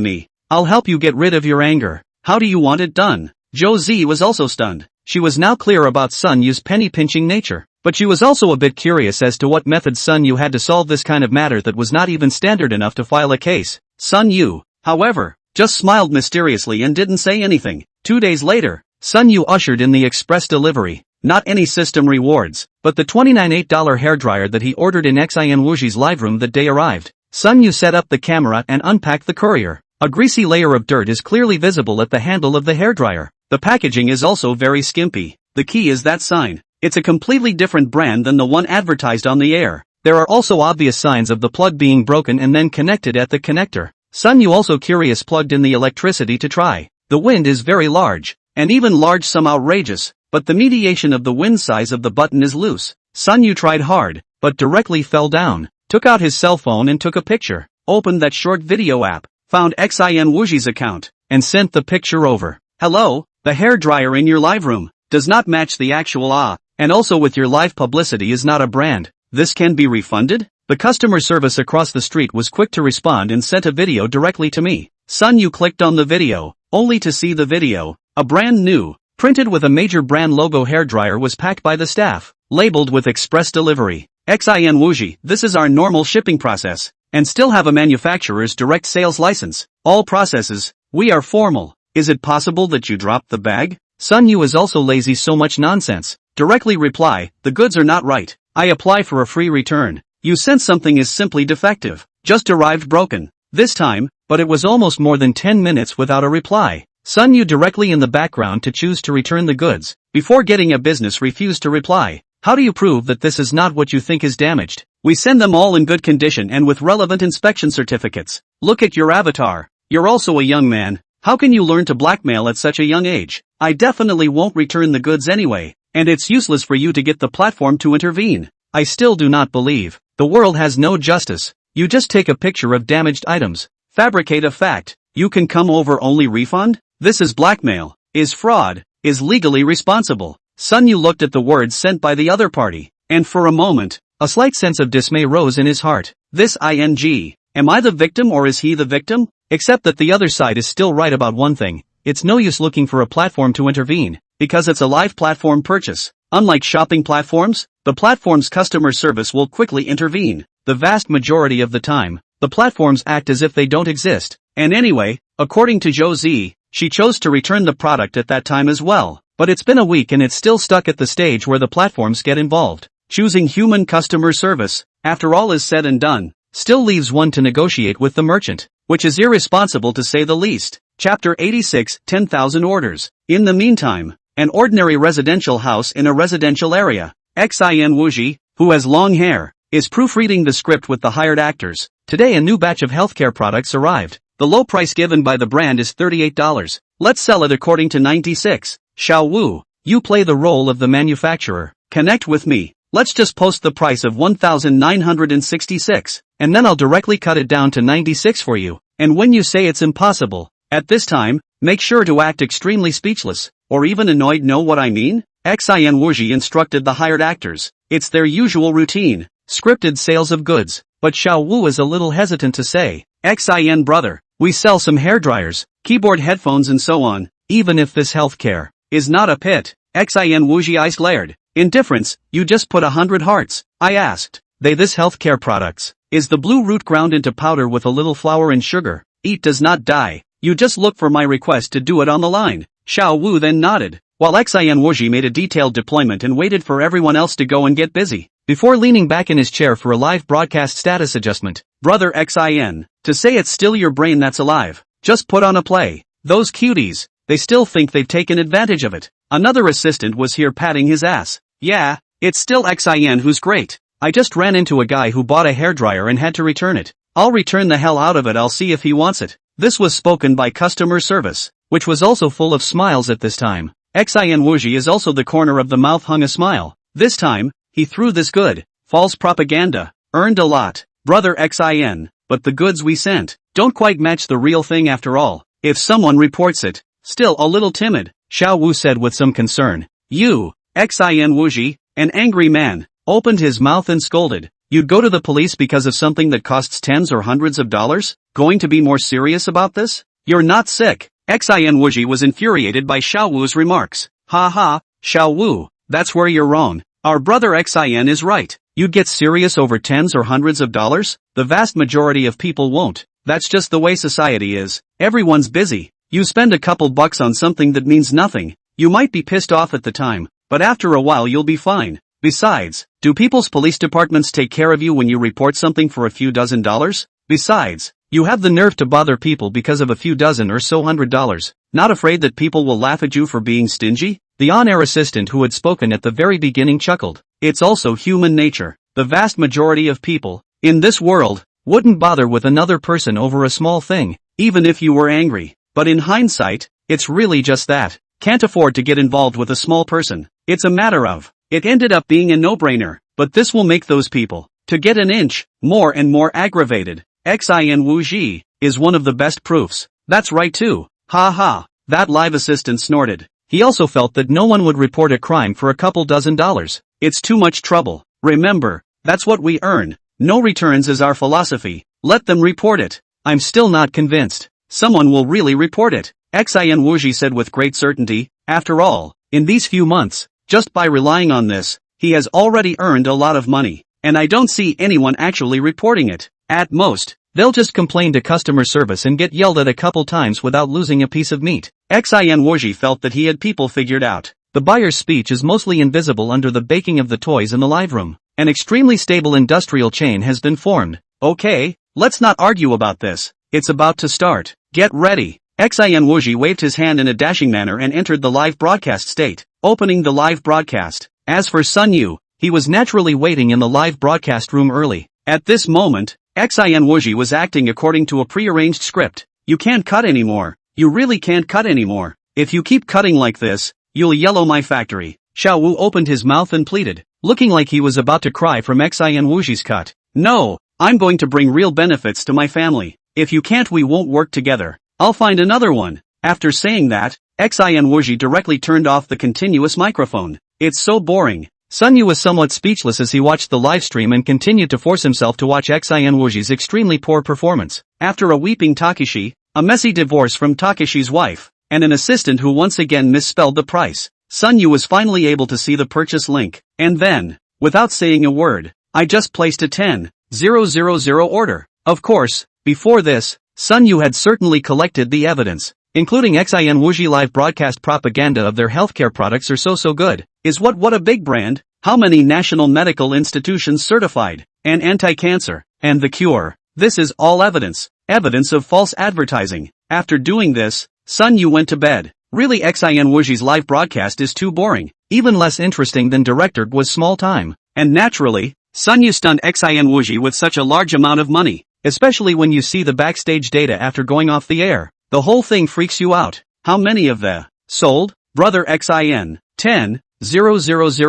me. I'll help you get rid of your anger. How do you want it done? Josie was also stunned. She was now clear about Sun Yu's penny-pinching nature, but she was also a bit curious as to what method Sun Yu had to solve this kind of matter that was not even standard enough to file a case. Sun Yu, however, just smiled mysteriously and didn't say anything. 2 days later, Sun Yu ushered in the express delivery. Not any system rewards, but the $29.8 hairdryer that he ordered in Xin Wuji's live room that day arrived. Sun Yu set up the camera and unpacked the courier. A greasy layer of dirt is clearly visible at the handle of the hairdryer. The packaging is also very skimpy. The key is that sign. It's a completely different brand than the one advertised on the air. There are also obvious signs of the plug being broken and then connected at the connector. Sun Yu, also curious, plugged in the electricity to try. The wind is very large, and even large some outrageous, but the mediation of the wind size of the button is loose. Sun Yu tried hard, but directly fell down. Took out his cell phone and took a picture. Opened that short video app, found Xin Wuji's account, and sent the picture over. Hello, the hairdryer in your live room does not match the actual and also with your live publicity is not a brand. This can be refunded? The customer service across the street was quick to respond and sent a video directly to me. Sun Yu clicked on the video, only to see the video. A brand new, printed with a major brand logo hairdryer was packed by the staff, labeled with express delivery. Xin Wuji, this is our normal shipping process, and still have a manufacturer's direct sales license. All processes, we are formal. Is it possible that you dropped the bag? Sun Yu is also lazy, so much nonsense. Directly reply, the goods are not right. I apply for a free return. You sent something is simply defective. Just arrived broken. This time, but it was almost more than 10 minutes without a reply. Sun Yu directly in the background to choose to return the goods. Before getting a business refused to reply. How do you prove that this is not what you think is damaged? We send them all in good condition and with relevant inspection certificates. Look at your avatar. You're also a young man. How can you learn to blackmail at such a young age? I definitely won't return the goods anyway, and it's useless for you to get the platform to intervene. I still do not believe. The world has no justice. You just take a picture of damaged items, fabricate a fact. You can come over only refund? This is blackmail, is fraud, is legally responsible. Sun Yu looked at the words sent by the other party, and for a moment, a slight sense of dismay rose in his heart. This ing, am I the victim or is he the victim? Except that the other side is still right about one thing. It's no use looking for a platform to intervene, because it's a live platform purchase. Unlike shopping platforms, the platform's customer service will quickly intervene. The vast majority of the time, the platforms act as if they don't exist. And anyway, according to Josie, she chose to return the product at that time as well. But it's been a week and it's still stuck at the stage where the platforms get involved. Choosing human customer service, after all is said and done, still leaves one to negotiate with the merchant, which is irresponsible to say the least. Chapter 86, 10,000 orders. In the meantime, an ordinary residential house in a residential area. Xin Wuji, who has long hair, is proofreading the script with the hired actors. Today a new batch of healthcare products arrived. The low price given by the brand is $38. Let's sell it according to 96. Xiao Wu, you play the role of the manufacturer. Connect with me. Let's just post the price of 1,966, and then I'll directly cut it down to 96 for you. And when you say it's impossible, at this time, make sure to act extremely speechless, or even annoyed. Know what I mean? Xin Wuji instructed the hired actors. It's their usual routine, scripted sales of goods, but Xiao Wu is a little hesitant to say. Xin brother, we sell some hairdryers, keyboard headphones and so on, even if this healthcare is not a pit. Xin Wuji eyes glared. Indifference, you just put 100 hearts. I asked. This healthcare products. Is the blue root ground into powder with a little flour and sugar? Eat does not die. You just look for my request to do it on the line. Xiao Wu then nodded, while Xin Wuji made a detailed deployment and waited for everyone else to go and get busy, before leaning back in his chair for a live broadcast status adjustment. Brother Xin, to say it's still your brain that's alive. Just put on a play. Those cuties, they still think they've taken advantage of it. Another assistant was here patting his ass. Yeah, it's still Xin who's great. I just ran into a guy who bought a hairdryer and had to return it. I'll return the hell out of it. I'll see if he wants it. This was spoken by customer service, which was also full of smiles at this time. Xin Wuji is also the corner of the mouth hung a smile. This time, he threw this good, false propaganda, earned a lot. Brother Xin, but the goods we sent don't quite match the real thing after all. If someone reports it, still a little timid, Xiao Wu said with some concern. You, Xin Wuji, an angry man, opened his mouth and scolded. You'd go to the police because of something that costs tens or hundreds of dollars? Going to be more serious about this? You're not sick. Xin Wuji was infuriated by Xiao Wu's remarks. Ha ha, Xiao Wu, that's where you're wrong. Our brother Xin is right. You'd get serious over tens or hundreds of dollars? The vast majority of people won't. That's just the way society is. Everyone's busy. You spend a couple bucks on something that means nothing. You might be pissed off at the time, but after a while you'll be fine. Besides, do people's police departments take care of you when you report something for a few dozen dollars? Besides, you have the nerve to bother people because of a few dozen or so $100. Not afraid that people will laugh at you for being stingy? The on-air assistant who had spoken at the very beginning chuckled. It's also human nature. The vast majority of people, in this world, wouldn't bother with another person over a small thing, even if you were angry. But in hindsight, it's really just that. Can't afford to get involved with a small person. It's a matter of. It ended up being a no-brainer, but this will make those people, to get an inch, more and more aggravated. Xin Wuji is one of the best proofs. That's right too. Ha ha, that live assistant snorted. He also felt that no one would report a crime for a couple dozen dollars. It's too much trouble. Remember, that's what we earn. No returns is our philosophy. Let them report it. I'm still not convinced. Someone will really report it. Xin Wuji said with great certainty. After all, in these few months, just by relying on this, he has already earned a lot of money, and I don't see anyone actually reporting it. At most, they'll just complain to customer service and get yelled at a couple times without losing a piece of meat. Xin Wuji felt that he had people figured out. The buyer's speech is mostly invisible under the baking of the toys in the live room. An extremely stable industrial chain has been formed. Okay, let's not argue about this. It's about to start. Get ready. Xin Wuji waved his hand in a dashing manner and entered the live broadcast state, opening the live broadcast. As for Sun Yu, he was naturally waiting in the live broadcast room early. At this moment, Xin Wuji was acting according to a prearranged script. You can't cut anymore. You really can't cut anymore. If you keep cutting like this, you'll yellow my factory. Xiao Wu opened his mouth and pleaded, looking like he was about to cry from Xin Wuji's cut. No, I'm going to bring real benefits to my family. If you can't, we won't work together. I'll find another one. After saying that, Xin Wuji directly turned off the continuous microphone. It's so boring. Sun Yu was somewhat speechless as he watched the live stream and continued to force himself to watch Xin Wuji's extremely poor performance. After a weeping Takeshi, a messy divorce from Takeshi's wife, and an assistant who once again misspelled the price, Sun Yu was finally able to see the purchase link. And then, without saying a word, I just placed a 10,000 order. Of course, before this, Sun Yu had certainly collected the evidence. including XIN Wuji live broadcast propaganda of their healthcare products are so good. Is what a big brand? How many national medical institutions certified? And anti-cancer. And the cure. This is all evidence. Evidence of false advertising. After doing this, Sun Yu went to bed. Really, XIN Wuji's live broadcast is too boring. Even less interesting than directed was small time. And naturally, Sun Yu stunned XIN Wuji with such a large amount of money. Especially when you see the backstage data after going off the air. The whole thing freaks you out. How many of the sold? Brother XIN 10,000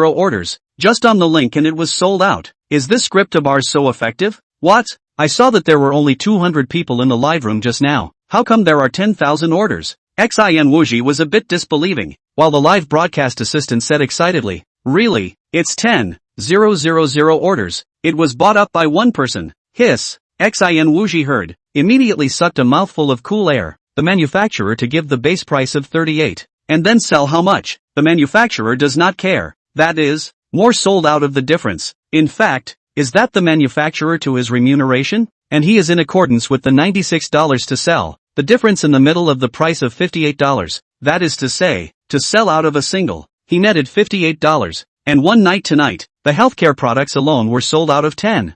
orders. Just on the link and it was sold out. Is this script of ours so effective? What? I saw that there were only 200 people in the live room just now. How come there are 10,000 orders? XIN Wuji was a bit disbelieving, while the live broadcast assistant said excitedly, really, it's 10,000 orders. It was bought up by one person. Hiss. XIN Wuji heard, immediately sucked a mouthful of cool air, the manufacturer to give the base price of 38, and then sell how much? The manufacturer does not care. That is, more sold out of the difference. In fact, is that the manufacturer to his remuneration? And he is in accordance with the $96 to sell, the difference in the middle of the price of $58, that is to say, to sell out of a single, he netted $58, and one night tonight, the healthcare products alone were sold out of 10,000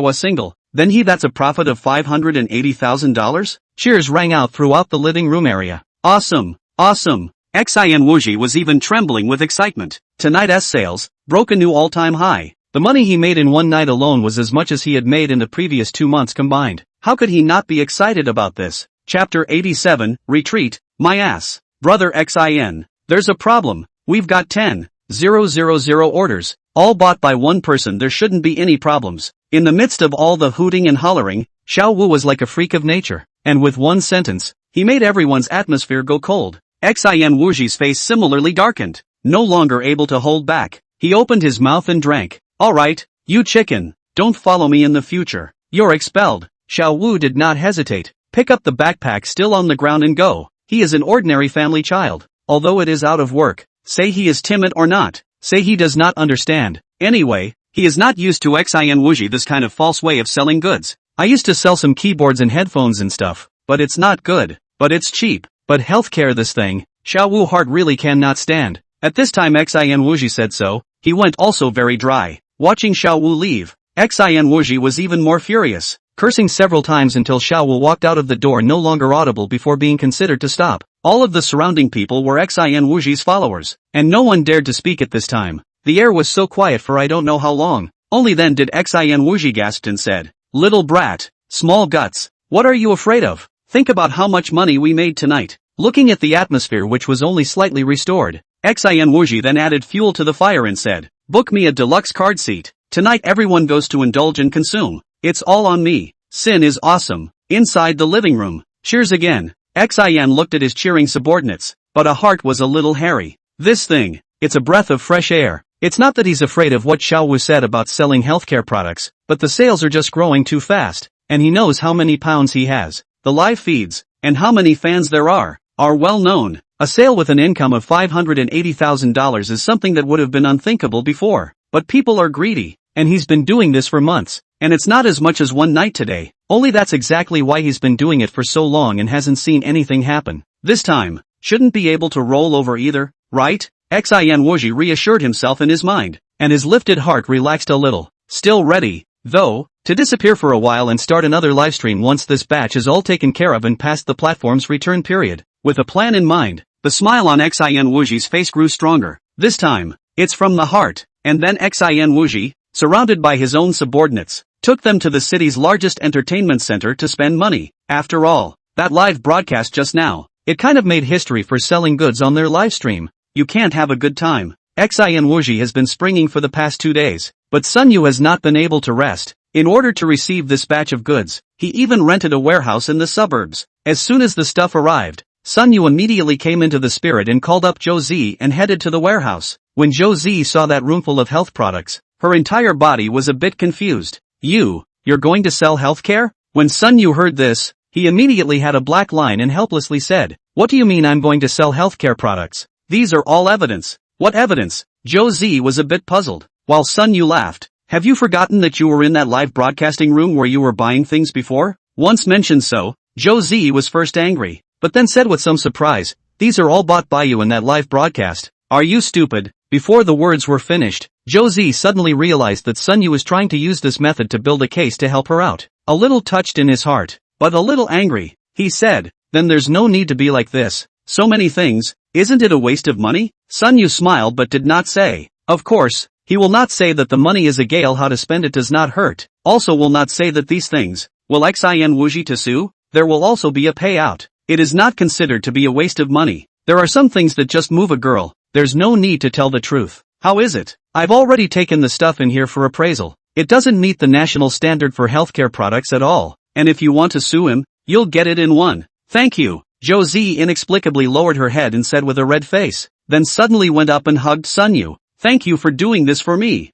a single, then that's a profit of $580,000? Cheers rang out throughout the living room area. Awesome, awesome. XIN Wuji was even trembling with excitement. Tonight's sales broke a new all-time high. The money he made in one night alone was as much as he had made in the previous 2 months combined. How could he not be excited about this? Chapter 87, Retreat, my ass. Brother XIN, there's a problem. We've got 10,000 orders, all bought by one person. There shouldn't be any problems. In the midst of all the hooting and hollering, Xiao Wu was like a freak of nature, and with one sentence, he made everyone's atmosphere go cold. XIN Wuji's face similarly darkened, no longer able to hold back. He opened his mouth and drank. Alright, you chicken, don't follow me in the future. You're expelled. Xiao Wu did not hesitate. Pick up the backpack still on the ground and go. He is an ordinary family child, although it is out of work. Say he is timid or not. Say he does not understand. Anyway, he is not used to XIN Wuji this kind of false way of selling goods. I used to sell some keyboards and headphones and stuff, but it's not good. But it's cheap. But healthcare this thing, Xiao Wu heart really cannot stand. At this time XIN Wuji said so, he went also very dry. Watching Xiao Wu leave, XIN Wuji was even more furious, cursing several times until Xiao Wu walked out of the door no longer audible before being considered to stop. All of the surrounding people were XIN Wuji's followers, and no one dared to speak at this time. The air was so quiet for I don't know how long. Only then did XIN Wuji gasped and said, little brat, small guts, what are you afraid of? Think about how much money we made tonight. Looking at the atmosphere which was only slightly restored, XIN Wuji then added fuel to the fire and said, book me a deluxe card seat. Tonight everyone goes to indulge and consume. It's all on me. Sin is awesome. Inside the living room. Cheers again. XIN looked at his cheering subordinates, but a heart was a little hairy. This thing, it's a breath of fresh air. It's not that he's afraid of what Xiao Wu said about selling healthcare products, but the sales are just growing too fast, and he knows how many pounds he has. The live feeds, and how many fans there are well known. A sale with an income of $580,000 is something that would have been unthinkable before. But people are greedy, and he's been doing this for months, and it's not as much as one night today. Only that's exactly why he's been doing it for so long and hasn't seen anything happen. This time, shouldn't be able to roll over either, right? XIN Wuji reassured himself in his mind, and his lifted heart relaxed a little. Still ready, though, to disappear for a while and start another livestream once this batch is all taken care of and past the platform's return period. With a plan in mind, the smile on XIN Wuji's face grew stronger. This time, it's from the heart. And then XIN Wuji, surrounded by his own subordinates, took them to the city's largest entertainment center to spend money. After all, that live broadcast just now, it kind of made history for selling goods on their live stream. You can't have a good time. XIN Wuji has been springing for the past 2 days, but Sun Yu has not been able to rest. In order to receive this batch of goods, he even rented a warehouse in the suburbs. As soon as the stuff arrived, Sun Yu immediately came into the spirit and called up Zhou Zi and headed to the warehouse. When Zhou Zi saw that roomful of health products, her entire body was a bit confused. You're going to sell healthcare? When Sun Yu heard this, he immediately had a black line and helplessly said, what do you mean I'm going to sell healthcare products? These are all evidence. What evidence? Zhou Zi was a bit puzzled, while Sun Yu laughed. Have you forgotten that you were in that live broadcasting room where you were buying things before? Once mentioned so, Zhou Zi was first angry, but then said with some surprise, "These are all bought by you in that live broadcast. Are you stupid?" Before the words were finished, Josie suddenly realized that Sunyu was trying to use this method to build a case to help her out. A little touched in his heart, but a little angry, he said, "Then there's no need to be like this. So many things, isn't it a waste of money?" Sunyu smiled but did not say. Of course, he will not say that the money is a gale, how to spend it does not hurt. Also will not say that these things will xin wuji to sue. There will also be a payout. It is not considered to be a waste of money. There are some things that just move a girl. There's no need to tell the truth. How is it? I've already taken the stuff in here for appraisal. It doesn't meet the national standard for healthcare products at all. And if you want to sue him, you'll get it in one. Thank you. Josie inexplicably lowered her head and said with a red face, then suddenly went up and hugged Sunyu. "Thank you for doing this for me."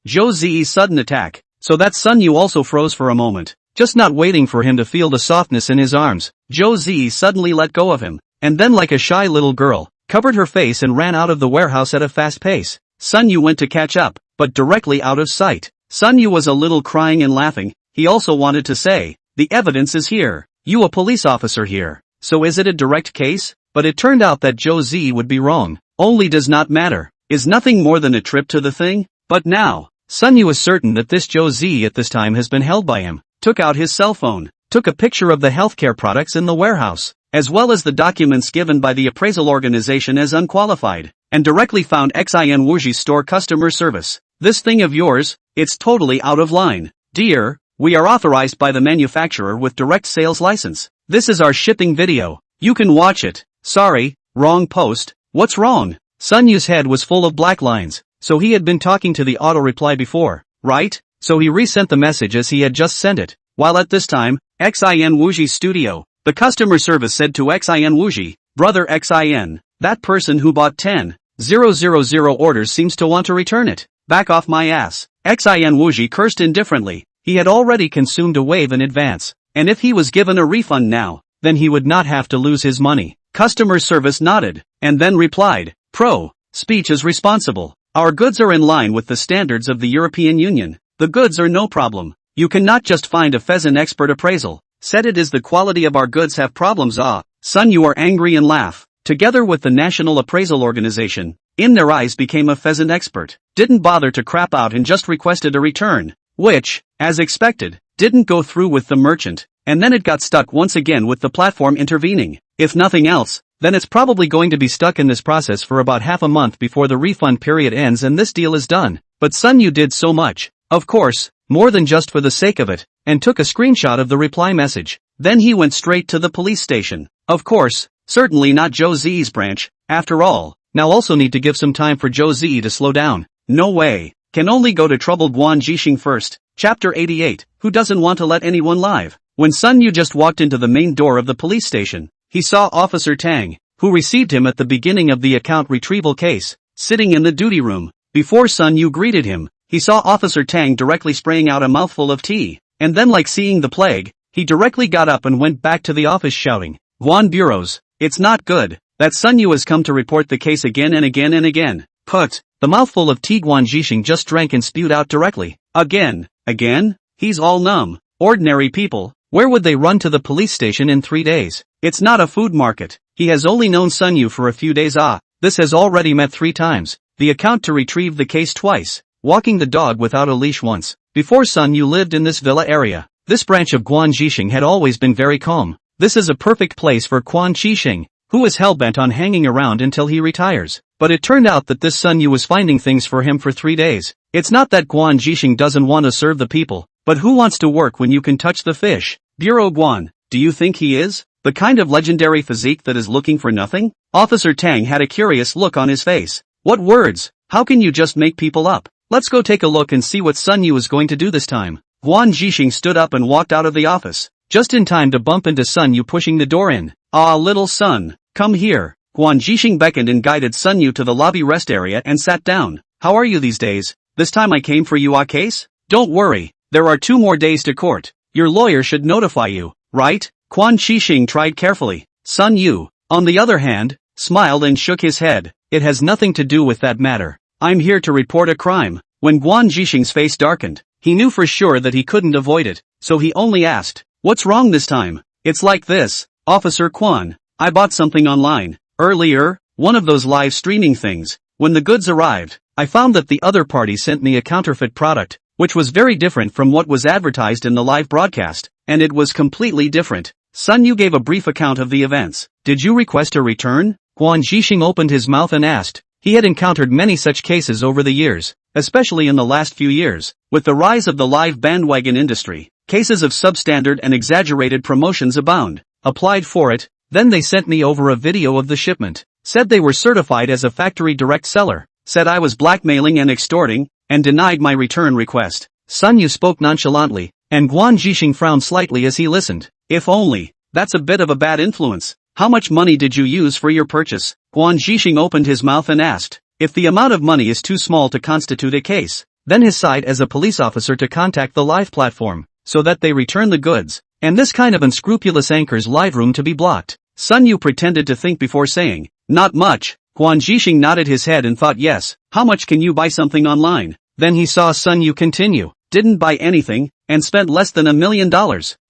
Josie's sudden attack. So that Sunyu also froze for a moment, just not waiting for him to feel the softness in his arms. Josie suddenly let go of him, and then like a shy little girl, covered her face and ran out of the warehouse at a fast pace. Sunyu went to catch up, but directly out of sight. Sunyu was a little crying and laughing. He also wanted to say, "The evidence is here. You a police officer here. So is it a direct case?" But it turned out that Josie would be wrong. Only does not matter. Is nothing more than a trip to the thing? But now, Sunyu is certain that this Josie at this time has been held by him. Took out his cell phone, took a picture of the healthcare products in the warehouse, as well as the documents given by the appraisal organization as unqualified, and directly found xin Wuji's store customer service. "This thing of yours, it's totally out of line. Dear, we are authorized by the manufacturer with direct sales license. This is our shipping video. You can watch it. Sorry, wrong post. What's wrong?" Sunyu's head was full of black lines, so he had been talking to the auto reply before, right? So he resent the message as he had just sent it. While at this time, xin Wuji's studio, the customer service said to xin Wuji, "Brother xin, that person who bought 10,000 orders seems to want to return it. Back off my ass." Xin Wuji cursed indifferently. He had already consumed a wave in advance, and if he was given a refund now, then he would not have to lose his money. Customer service nodded, and then replied, "Speech is responsible. Our goods are in line with the standards of the European Union. The goods are no problem. You cannot just find a pheasant expert appraisal. Said it is the quality of our goods have problems." Sunyu are angry and laugh. Together with the National Appraisal Organization, in their eyes became a pheasant expert. Didn't bother to crap out and just requested a return, which, as expected, didn't go through with the merchant, and then it got stuck once again with the platform intervening. If nothing else, then it's probably going to be stuck in this process for about half a month before the refund period ends and this deal is done. But Sunyu did so much, of course, more than just for the sake of it, and took a screenshot of the reply message. Then he went straight to the police station. Of course, certainly not Josie's branch, after all. Now also need to give some time for Josie to slow down. No way. Can only go to troubled Guan Jixing first. Chapter 88, Who doesn't want to let anyone live? When Sunyu just walked into the main door of the police station, he saw Officer Tang, who received him at the beginning of the account retrieval case, sitting in the duty room. Before Sunyu greeted him, he saw Officer Tang directly spraying out a mouthful of tea, and then like seeing the plague, he directly got up and went back to the office shouting, "Guan bureaus, it's not good, that Sunyu has come to report the case again and again and again." The mouthful of tea Guan Jixing just drank and spewed out directly. Again? He's all numb. Ordinary people, where would they run to the police station in 3 days? It's not a food market. He has only known Sunyu for a few days. This has already met 3 times. The account to retrieve the case twice. Walking the dog without a leash once. Before Sunyu lived in this villa area. This branch of Guan Jixing had always been very calm. This is a perfect place for Guan Jixing, who is hellbent on hanging around until he retires. But it turned out that this Sunyu was finding things for him for 3 days. It's not that Guan Jixing doesn't want to serve the people, but who wants to work when you can touch the fish? Bureau Guan, do you think he is the kind of legendary physique that is looking for nothing? Officer Tang had a curious look on his face. What words? How can you just make people up? Let's go take a look and see what Sunyu is going to do this time. Guan Jixing stood up and walked out of the office, just in time to bump into Sunyu pushing the door in. Little son, come here. Guan Jixing beckoned and guided Sunyu to the lobby rest area and sat down. How are you these days? This time I came for you case? Don't worry, there are 2 more days to court. Your lawyer should notify you, right? Guan Jixing tried carefully. Sunyu, on the other hand, smiled and shook his head. It has nothing to do with that matter. I'm here to report a crime. When Guan Jixing's face darkened, he knew for sure that he couldn't avoid it, so he only asked, what's wrong this time? It's like this. Officer Kwan, I bought something online earlier, one of those live streaming things. When the goods arrived, I found that the other party sent me a counterfeit product, which was very different from what was advertised in the live broadcast, and it was completely different. Sun Yu gave a brief account of the events. Did you request a return? Guan Zhixing opened his mouth and asked. He had encountered many such cases over the years, especially in the last few years. With the rise of the live bandwagon industry, cases of substandard and exaggerated promotions abound. Applied for it, then they sent me over a video of the shipment. Said they were certified as a factory direct seller. Said I was blackmailing and extorting, and denied my return request. Sun Yu spoke nonchalantly, and Guan Zhixing frowned slightly as he listened. If only. That's a bit of a bad influence. How much money did you use for your purchase? Guan Zhixing opened his mouth and asked. If the amount of money is too small to constitute a case, then his side as a police officer to contact the live platform, so that they return the goods, and this kind of unscrupulous anchor's live room to be blocked. Sun Yu pretended to think before saying, not much. Guan Zhixing nodded his head and thought yes. How much can you buy something online? Then he saw Sun Yu continue. Didn't buy anything, and spent less than $1 million.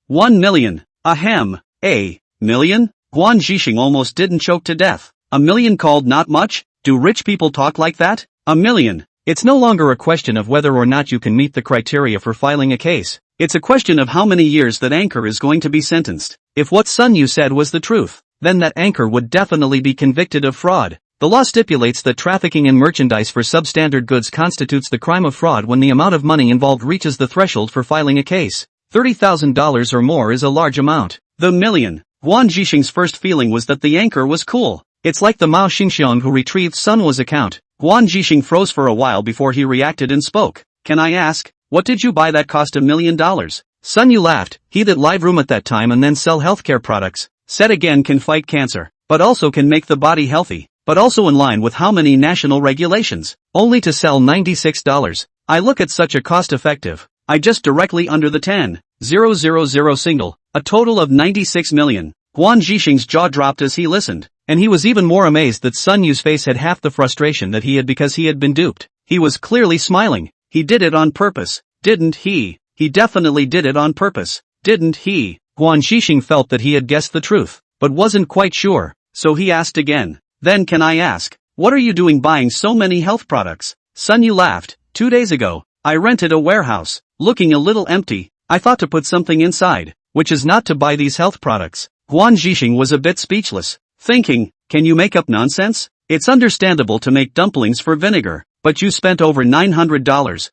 1 million. Ahem. A million? Guan Zhixing almost didn't choke to death. $1 million called not much? Do rich people talk like that? $1 million. It's no longer a question of whether or not you can meet the criteria for filing a case. It's a question of how many years that anchor is going to be sentenced. If what Sun Yu said was the truth, then that anchor would definitely be convicted of fraud. The law stipulates that trafficking in merchandise for substandard goods constitutes the crime of fraud when the amount of money involved reaches the threshold for filing a case. $30,000 or more is a large amount. The million. Guan Zhixing's first feeling was that the anchor was cool. It's like the Mao Xingxiang who retrieved Sun Hua's account. Guan Zhixing froze for a while before he reacted and spoke. Can I ask, what did you buy that cost $1 million? Sun Yu laughed. He that live room at that time and then sell healthcare products. Said again can fight cancer, but also can make the body healthy, but also in line with how many national regulations, only to sell $96. I look at such a cost-effective, I just directly under the 10,000 single, a total of 96 million. Guan Zhixing's jaw dropped as he listened, and he was even more amazed that Sun Yu's face had half the frustration that he had because he had been duped. He was clearly smiling. He did it on purpose, didn't he? He definitely did it on purpose, didn't he? Guan Zhixing felt that he had guessed the truth, but wasn't quite sure, so he asked again. Then can I ask, what are you doing buying so many health products? Sun Yu laughed. 2 days ago, I rented a warehouse, looking a little empty. I thought to put something inside, which is not to buy these health products. Guan Zhixing was a bit speechless, thinking, can you make up nonsense? It's understandable to make dumplings for vinegar, but you spent over $900,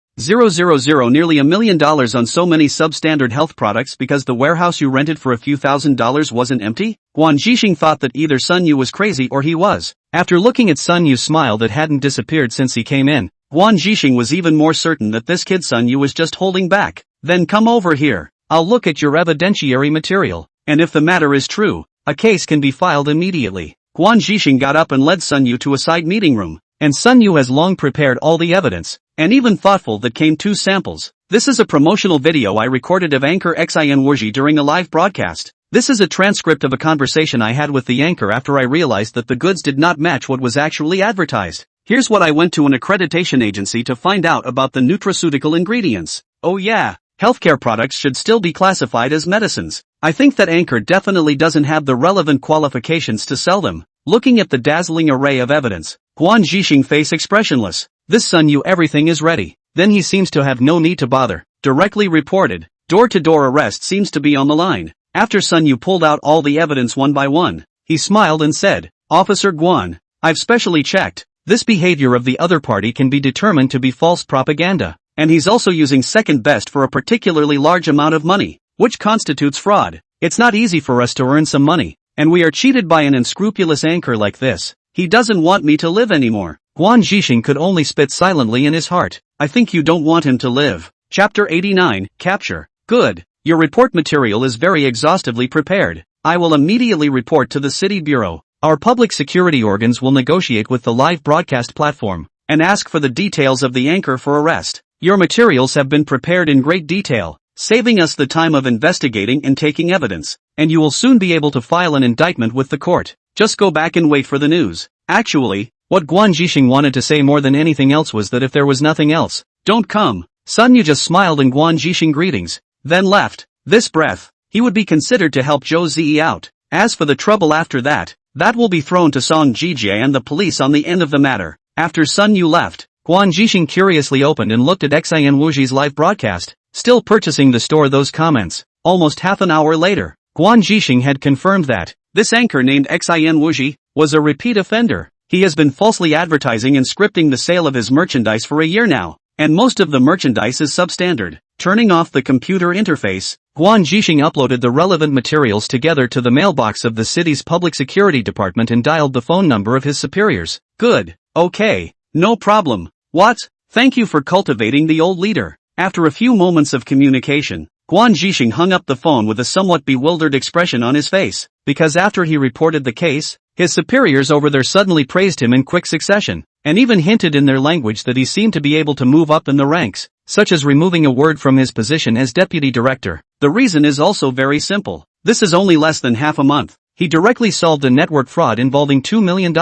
nearly $1 million on so many substandard health products because the warehouse you rented for a few $1,000s wasn't empty? Guan Zhixing thought that either Sun Yu was crazy or he was. After looking at Sun Yu's smile that hadn't disappeared since he came in, Guan Zhixing was even more certain that this kid Sun Yu was just holding back. Then come over here. I'll look at your evidentiary material, and if the matter is true, a case can be filed immediately. Guan Zhixing got up and led Sun Yu to a side meeting room, and Sun Yu has long prepared all the evidence, and even thoughtful that came 2 samples. This is a promotional video I recorded of anchor Xin Warji during a live broadcast. This is a transcript of a conversation I had with the anchor after I realized that the goods did not match what was actually advertised. Here's what I went to an accreditation agency to find out about the nutraceutical ingredients. Oh yeah, healthcare products should still be classified as medicines. I think that anchor definitely doesn't have the relevant qualifications to sell them. Looking at the dazzling array of evidence, Guan Zhixing face expressionless. This Sun Yu everything is ready. Then he seems to have no need to bother. Directly reported. Door-to-door arrest seems to be on the line. After Sun Yu pulled out all the evidence one by one, he smiled and said, Officer Guan, I've specially checked. This behavior of the other party can be determined to be false propaganda, and he's also using second best for a particularly large amount of money, which constitutes fraud. It's not easy for us to earn some money, and we are cheated by an unscrupulous anchor like this. He doesn't want me to live anymore. Guan Zhixing could only spit silently in his heart. I think you don't want him to live. Chapter 89, Capture. Good. Your report material is very exhaustively prepared. I will immediately report to the City Bureau. Our public security organs will negotiate with the live broadcast platform, and ask for the details of the anchor for arrest. Your materials have been prepared in great detail, saving us the time of investigating and taking evidence, and you will soon be able to file an indictment with the court. Just go back and wait for the news. Actually, what Guan Zhixing wanted to say more than anything else was that if there was nothing else, don't come. Sun Yu just smiled in Guan Zhixing greetings, then left. This breath, he would be considered to help Zhou Ziyi out, As for the trouble after that will be thrown to Song Jijie and the police on the end of the matter. After Sun Yu left, Guan Jixing curiously opened and looked at Xian Wuji's live broadcast, still purchasing the store those comments. Almost half an hour later, Guan Jixing had confirmed that this anchor named Xian Wuji was a repeat offender. He has been falsely advertising and scripting the sale of his merchandise for a year now, and most of the merchandise is substandard. Turning off the computer interface, Guan Jixing uploaded the relevant materials together to the mailbox of the city's public security department and dialed the phone number of his superiors. Good. Okay. No problem. What? Thank you for cultivating the old leader. After a few moments of communication, Guan Jixing hung up the phone with a somewhat bewildered expression on his face, because after he reported the case, his superiors over there suddenly praised him in quick succession, and even hinted in their language that he seemed to be able to move up in the ranks, such as removing a word from his position as deputy director. The reason is also very simple. This is only less than half a month. He directly solved a network fraud involving $2 million.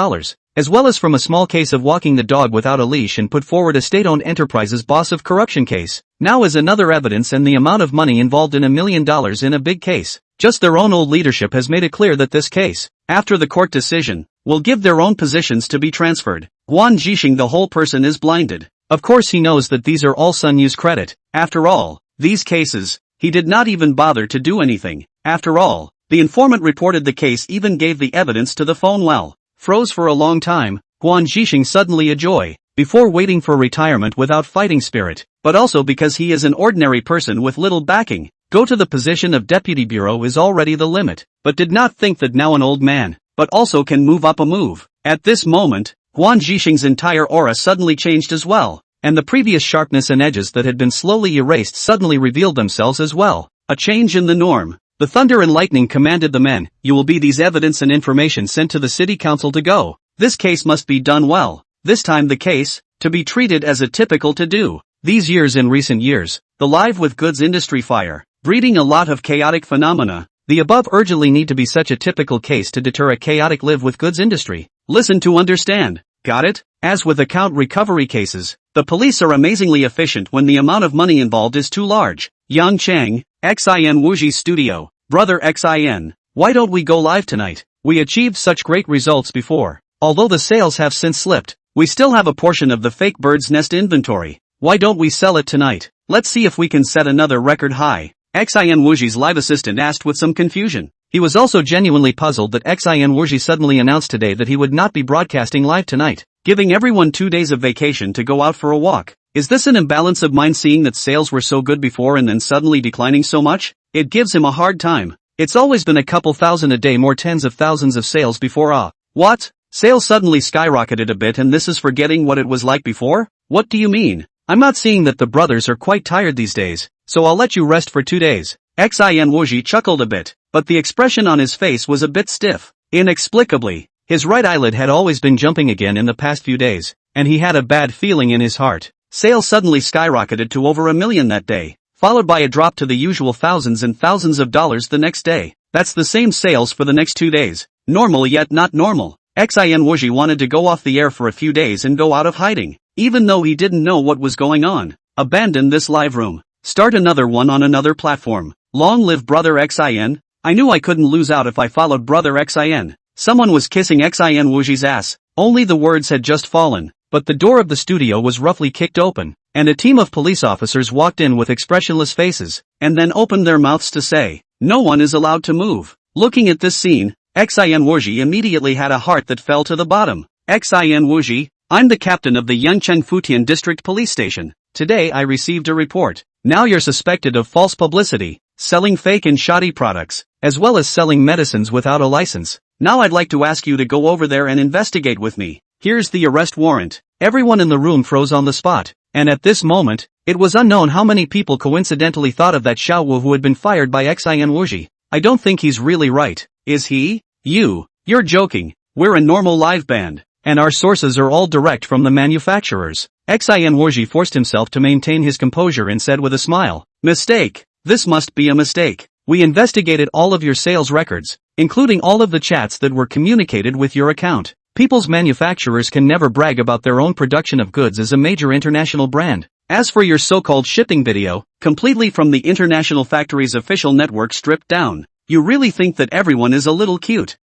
As well as from a small case of walking the dog without a leash, and put forward a state-owned enterprise's boss of corruption case. Now is another evidence and the amount of money involved in $1 million in a big case. Just their own old leadership has made it clear that this case, after the court decision, will give their own positions to be transferred. Guan Jixing, the whole person is blinded. Of course he knows that these are all Sun Yu's credit. After all, these cases, he did not even bother to do anything. After all, the informant reported the case, even gave the evidence to the phone. Well, froze for a long time, Guan Jixing suddenly a joy, before waiting for retirement without fighting spirit, but also because he is an ordinary person with little backing. Go to the position of deputy bureau is already the limit, but did not think that now an old man, but also can move up a move. At this moment, Guan Jixing's entire aura suddenly changed as well, and the previous sharpness and edges that had been slowly erased suddenly revealed themselves as well. A change in the norm. The thunder and lightning commanded the men, "You will be these evidence and information sent to the city council to go. This case must be done well. This time the case, to be treated as a typical to-do." These years in recent years, the live with goods industry fire, breeding a lot of chaotic phenomena. The above urgently need to be such a typical case to deter a chaotic live with goods industry. Listen to understand. Got it? As with account recovery cases, the police are amazingly efficient when the amount of money involved is too large. Yang Chang, Xian Wuji's studio. Brother Xin, why don't we go live tonight? We achieved such great results before. Although the sales have since slipped, we still have a portion of the fake bird's nest inventory. Why don't we sell it tonight? Let's see if we can set another record high. Xian Wuji's live assistant asked with some confusion. He was also genuinely puzzled that Xian Wuji suddenly announced today that he would not be broadcasting live tonight, giving everyone 2 days of vacation to go out for a walk. Is this an imbalance of mind, seeing that sales were so good before and then suddenly declining so much? It gives him a hard time. It's always been a couple thousand a day, more tens of thousands of sales before. What? Sales suddenly skyrocketed a bit and this is forgetting what it was like before? What do you mean? I'm not seeing that. The brothers are quite tired these days, so I'll let you rest for 2 days. Xian Wuji chuckled a bit, but the expression on his face was a bit stiff. Inexplicably, his right eyelid had always been jumping again in the past few days, and he had a bad feeling in his heart. Sales suddenly skyrocketed to over 1 million that day, followed by a drop to the usual thousands and thousands of dollars the next day. That's the same sales for the next 2 days. Normal yet not normal. Xian Wuji wanted to go off the air for a few days and go out of hiding, even though he didn't know what was going on. Abandon this live room. Start another one on another platform. Long live Brother Xin. I knew I couldn't lose out if I followed Brother Xin. Someone was kissing Xian Wuji's ass. Only the words had just fallen, but the door of the studio was roughly kicked open, and a team of police officers walked in with expressionless faces, and then opened their mouths to say, "No one is allowed to move." Looking at this scene, Xian Wuji immediately had a heart that fell to the bottom. Xian Wuji, I'm the captain of the Yangcheng Futian District Police Station. Today I received a report. Now you're suspected of false publicity, selling fake and shoddy products, as well as selling medicines without a license. Now I'd like to ask you to go over there and investigate with me. Here's the arrest warrant. Everyone in the room froze on the spot, and at this moment, it was unknown how many people coincidentally thought of that Xiao Wu who had been fired by Xian Wuji. I don't think he's really right. Is he? You're joking. We're a normal live band, and our sources are all direct from the manufacturers. Xian Wuji forced himself to maintain his composure and said with a smile, "Mistake. This must be a mistake. We investigated all of your sales records, including all of the chats that were communicated with your account. People's manufacturers can never brag about their own production of goods as a major international brand. As for your so-called shipping video, completely from the international factory's official network stripped down, You really think that everyone is a little cute?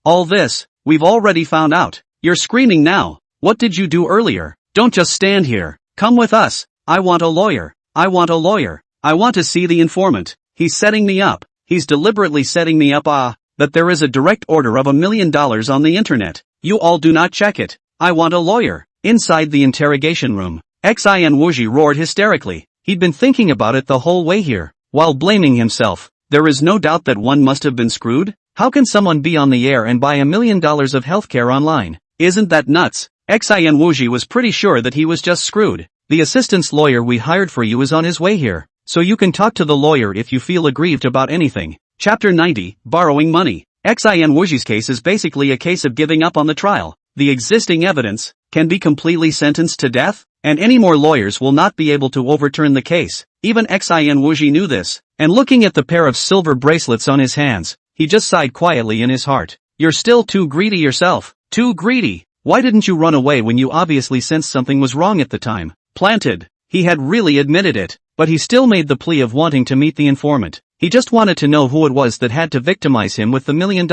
All this, we've already found out. You're screaming now. What did you do earlier? Don't just stand here. Come with us. I want a lawyer. I want a lawyer. I want to see the informant. He's setting me up. He's deliberately setting me up. That there is a direct order of $1 million on the internet. You all do not check it. I want a lawyer. Inside the interrogation room, Xin Wuji roared hysterically. He'd been thinking about it the whole way here. While blaming himself, there is no doubt that one must have been screwed. How can someone be on the air and buy $1 million of healthcare online? Isn't that nuts? Xin Wuji was pretty sure that he was just screwed. The assistance lawyer we hired for you is on his way here, so you can talk to the lawyer if you feel aggrieved about anything. Chapter 90, Borrowing Money. Xin Wuji's case is basically a case of giving up on the trial. The existing evidence can be completely sentenced to death, and any more lawyers will not be able to overturn the case. Even Xin Wuji knew this, and looking at the pair of silver bracelets on his hands, he just sighed quietly in his heart. You're still too greedy yourself. Too greedy. Why didn't you run away when you obviously sensed something was wrong at the time? Planted. He had really admitted it, but he still made the plea of wanting to meet the informant. He just wanted to know who it was that had to victimize him with the $1 million.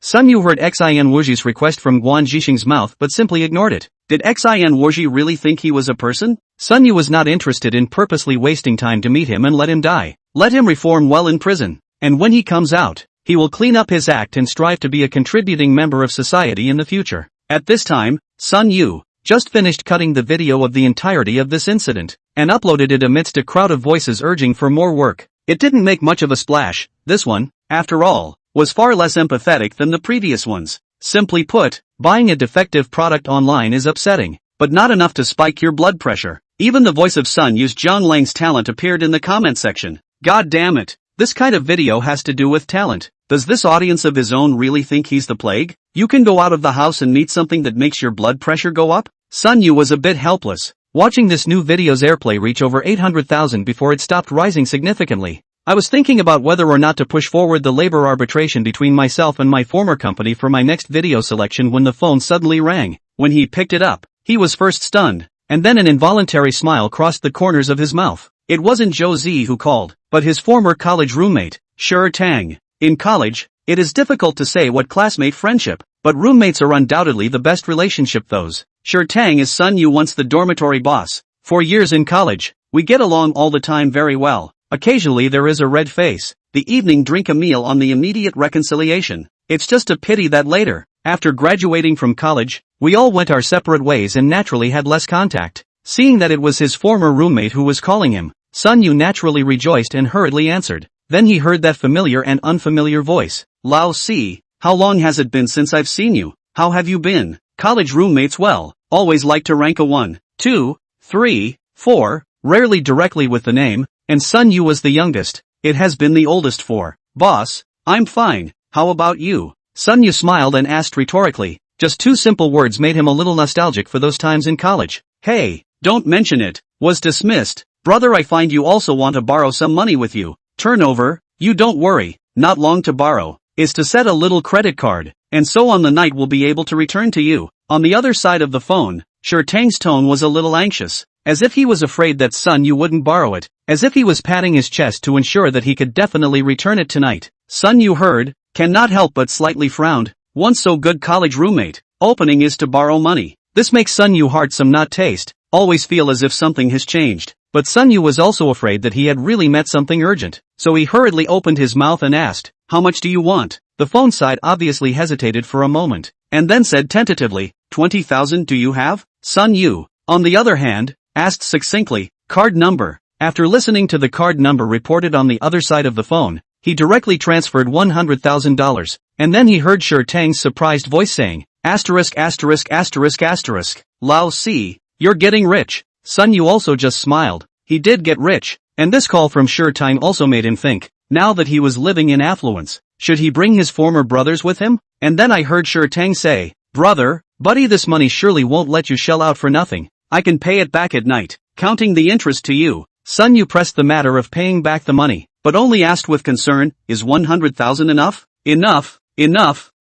Sun Yu heard Xin Wuji's request from Guan Zhixing's mouth but simply ignored it. Did Xin Wuji really think he was a person? Sun Yu was not interested in purposely wasting time to meet him and let him die. Let him reform well in prison. And when he comes out, he will clean up his act and strive to be a contributing member of society in the future. At this time, Sun Yu just finished cutting the video of the entirety of this incident, and uploaded it amidst a crowd of voices urging for more work. It didn't make much of a splash. This one, after all, was far less empathetic than the previous ones. Simply put, buying a defective product online is upsetting, but not enough to spike your blood pressure. Even the voice of Sun Yu's Zhang Lang's talent appeared in the comment section. God damn it. This kind of video has to do with talent. Does this audience of his own really think he's the plague? You can go out of the house and meet something that makes your blood pressure go up? Sun Yu was a bit helpless, watching this new video's airplay reach over 800,000 before it stopped rising significantly. I was thinking about whether or not to push forward the labor arbitration between myself and my former company for my next video selection when the phone suddenly rang. When he picked it up, he was first stunned, and then an involuntary smile crossed the corners of his mouth. It wasn't Zhou Zi who called, but his former college roommate, Shi Tang. In college, it is difficult to say what classmate friendship, but roommates are undoubtedly the best relationship those. Shi Tang is Sun Yu once the dormitory boss. For years in college, we get along all the time very well. Occasionally there is a red face. The evening drink a meal on the immediate reconciliation. It's just a pity that later, after graduating from college, we all went our separate ways and naturally had less contact. Seeing that it was his former roommate who was calling him, Sun Yu naturally rejoiced and hurriedly answered. Then he heard that familiar and unfamiliar voice. Lao Si, how long has it been since I've seen you? How have you been? College roommates always like to rank a 1, 2, 3, 4, rarely directly with the name, and Sun Yu was the youngest. It has been the oldest 4. Boss, I'm fine, how about you? Sun Yu smiled and asked rhetorically. Just 2 simple words made him a little nostalgic for those times in college. Hey, don't mention it. Was dismissed. Brother, I find you also want to borrow some money with you. Turnover, you don't worry, not long to borrow, is to set a little credit card, and so on the night will be able to return to you. On the other side of the phone, Shi Tang's tone was a little anxious, as if he was afraid that Sun Yu wouldn't borrow it, as if he was patting his chest to ensure that he could definitely return it tonight. Sun Yu heard, cannot help but slightly frowned. Once so good college roommate, opening is to borrow money. This makes Sun Yu heart some not taste, always feel as if something has changed. But Sun Yu was also afraid that he had really met something urgent, so he hurriedly opened his mouth and asked, how much do you want? The phone side obviously hesitated for a moment, and then said tentatively, 20,000 do you have? Sun Yu, on the other hand, asked succinctly, card number. After listening to the card number reported on the other side of the phone, he directly transferred $100,000, and then he heard Shi Tang's surprised voice saying, asterisk. Lao Si, you're getting rich. Sun Yu also just smiled. He did get rich, and this call from Shi Tang also made him think, now that he was living in affluence, should he bring his former brothers with him? And then I heard Shi Tang say, brother, buddy, this money surely won't let you shell out for nothing. I can pay it back at night, counting the interest to you. Sun Yu pressed the matter of paying back the money, but only asked with concern, is 100,000 enough? Enough,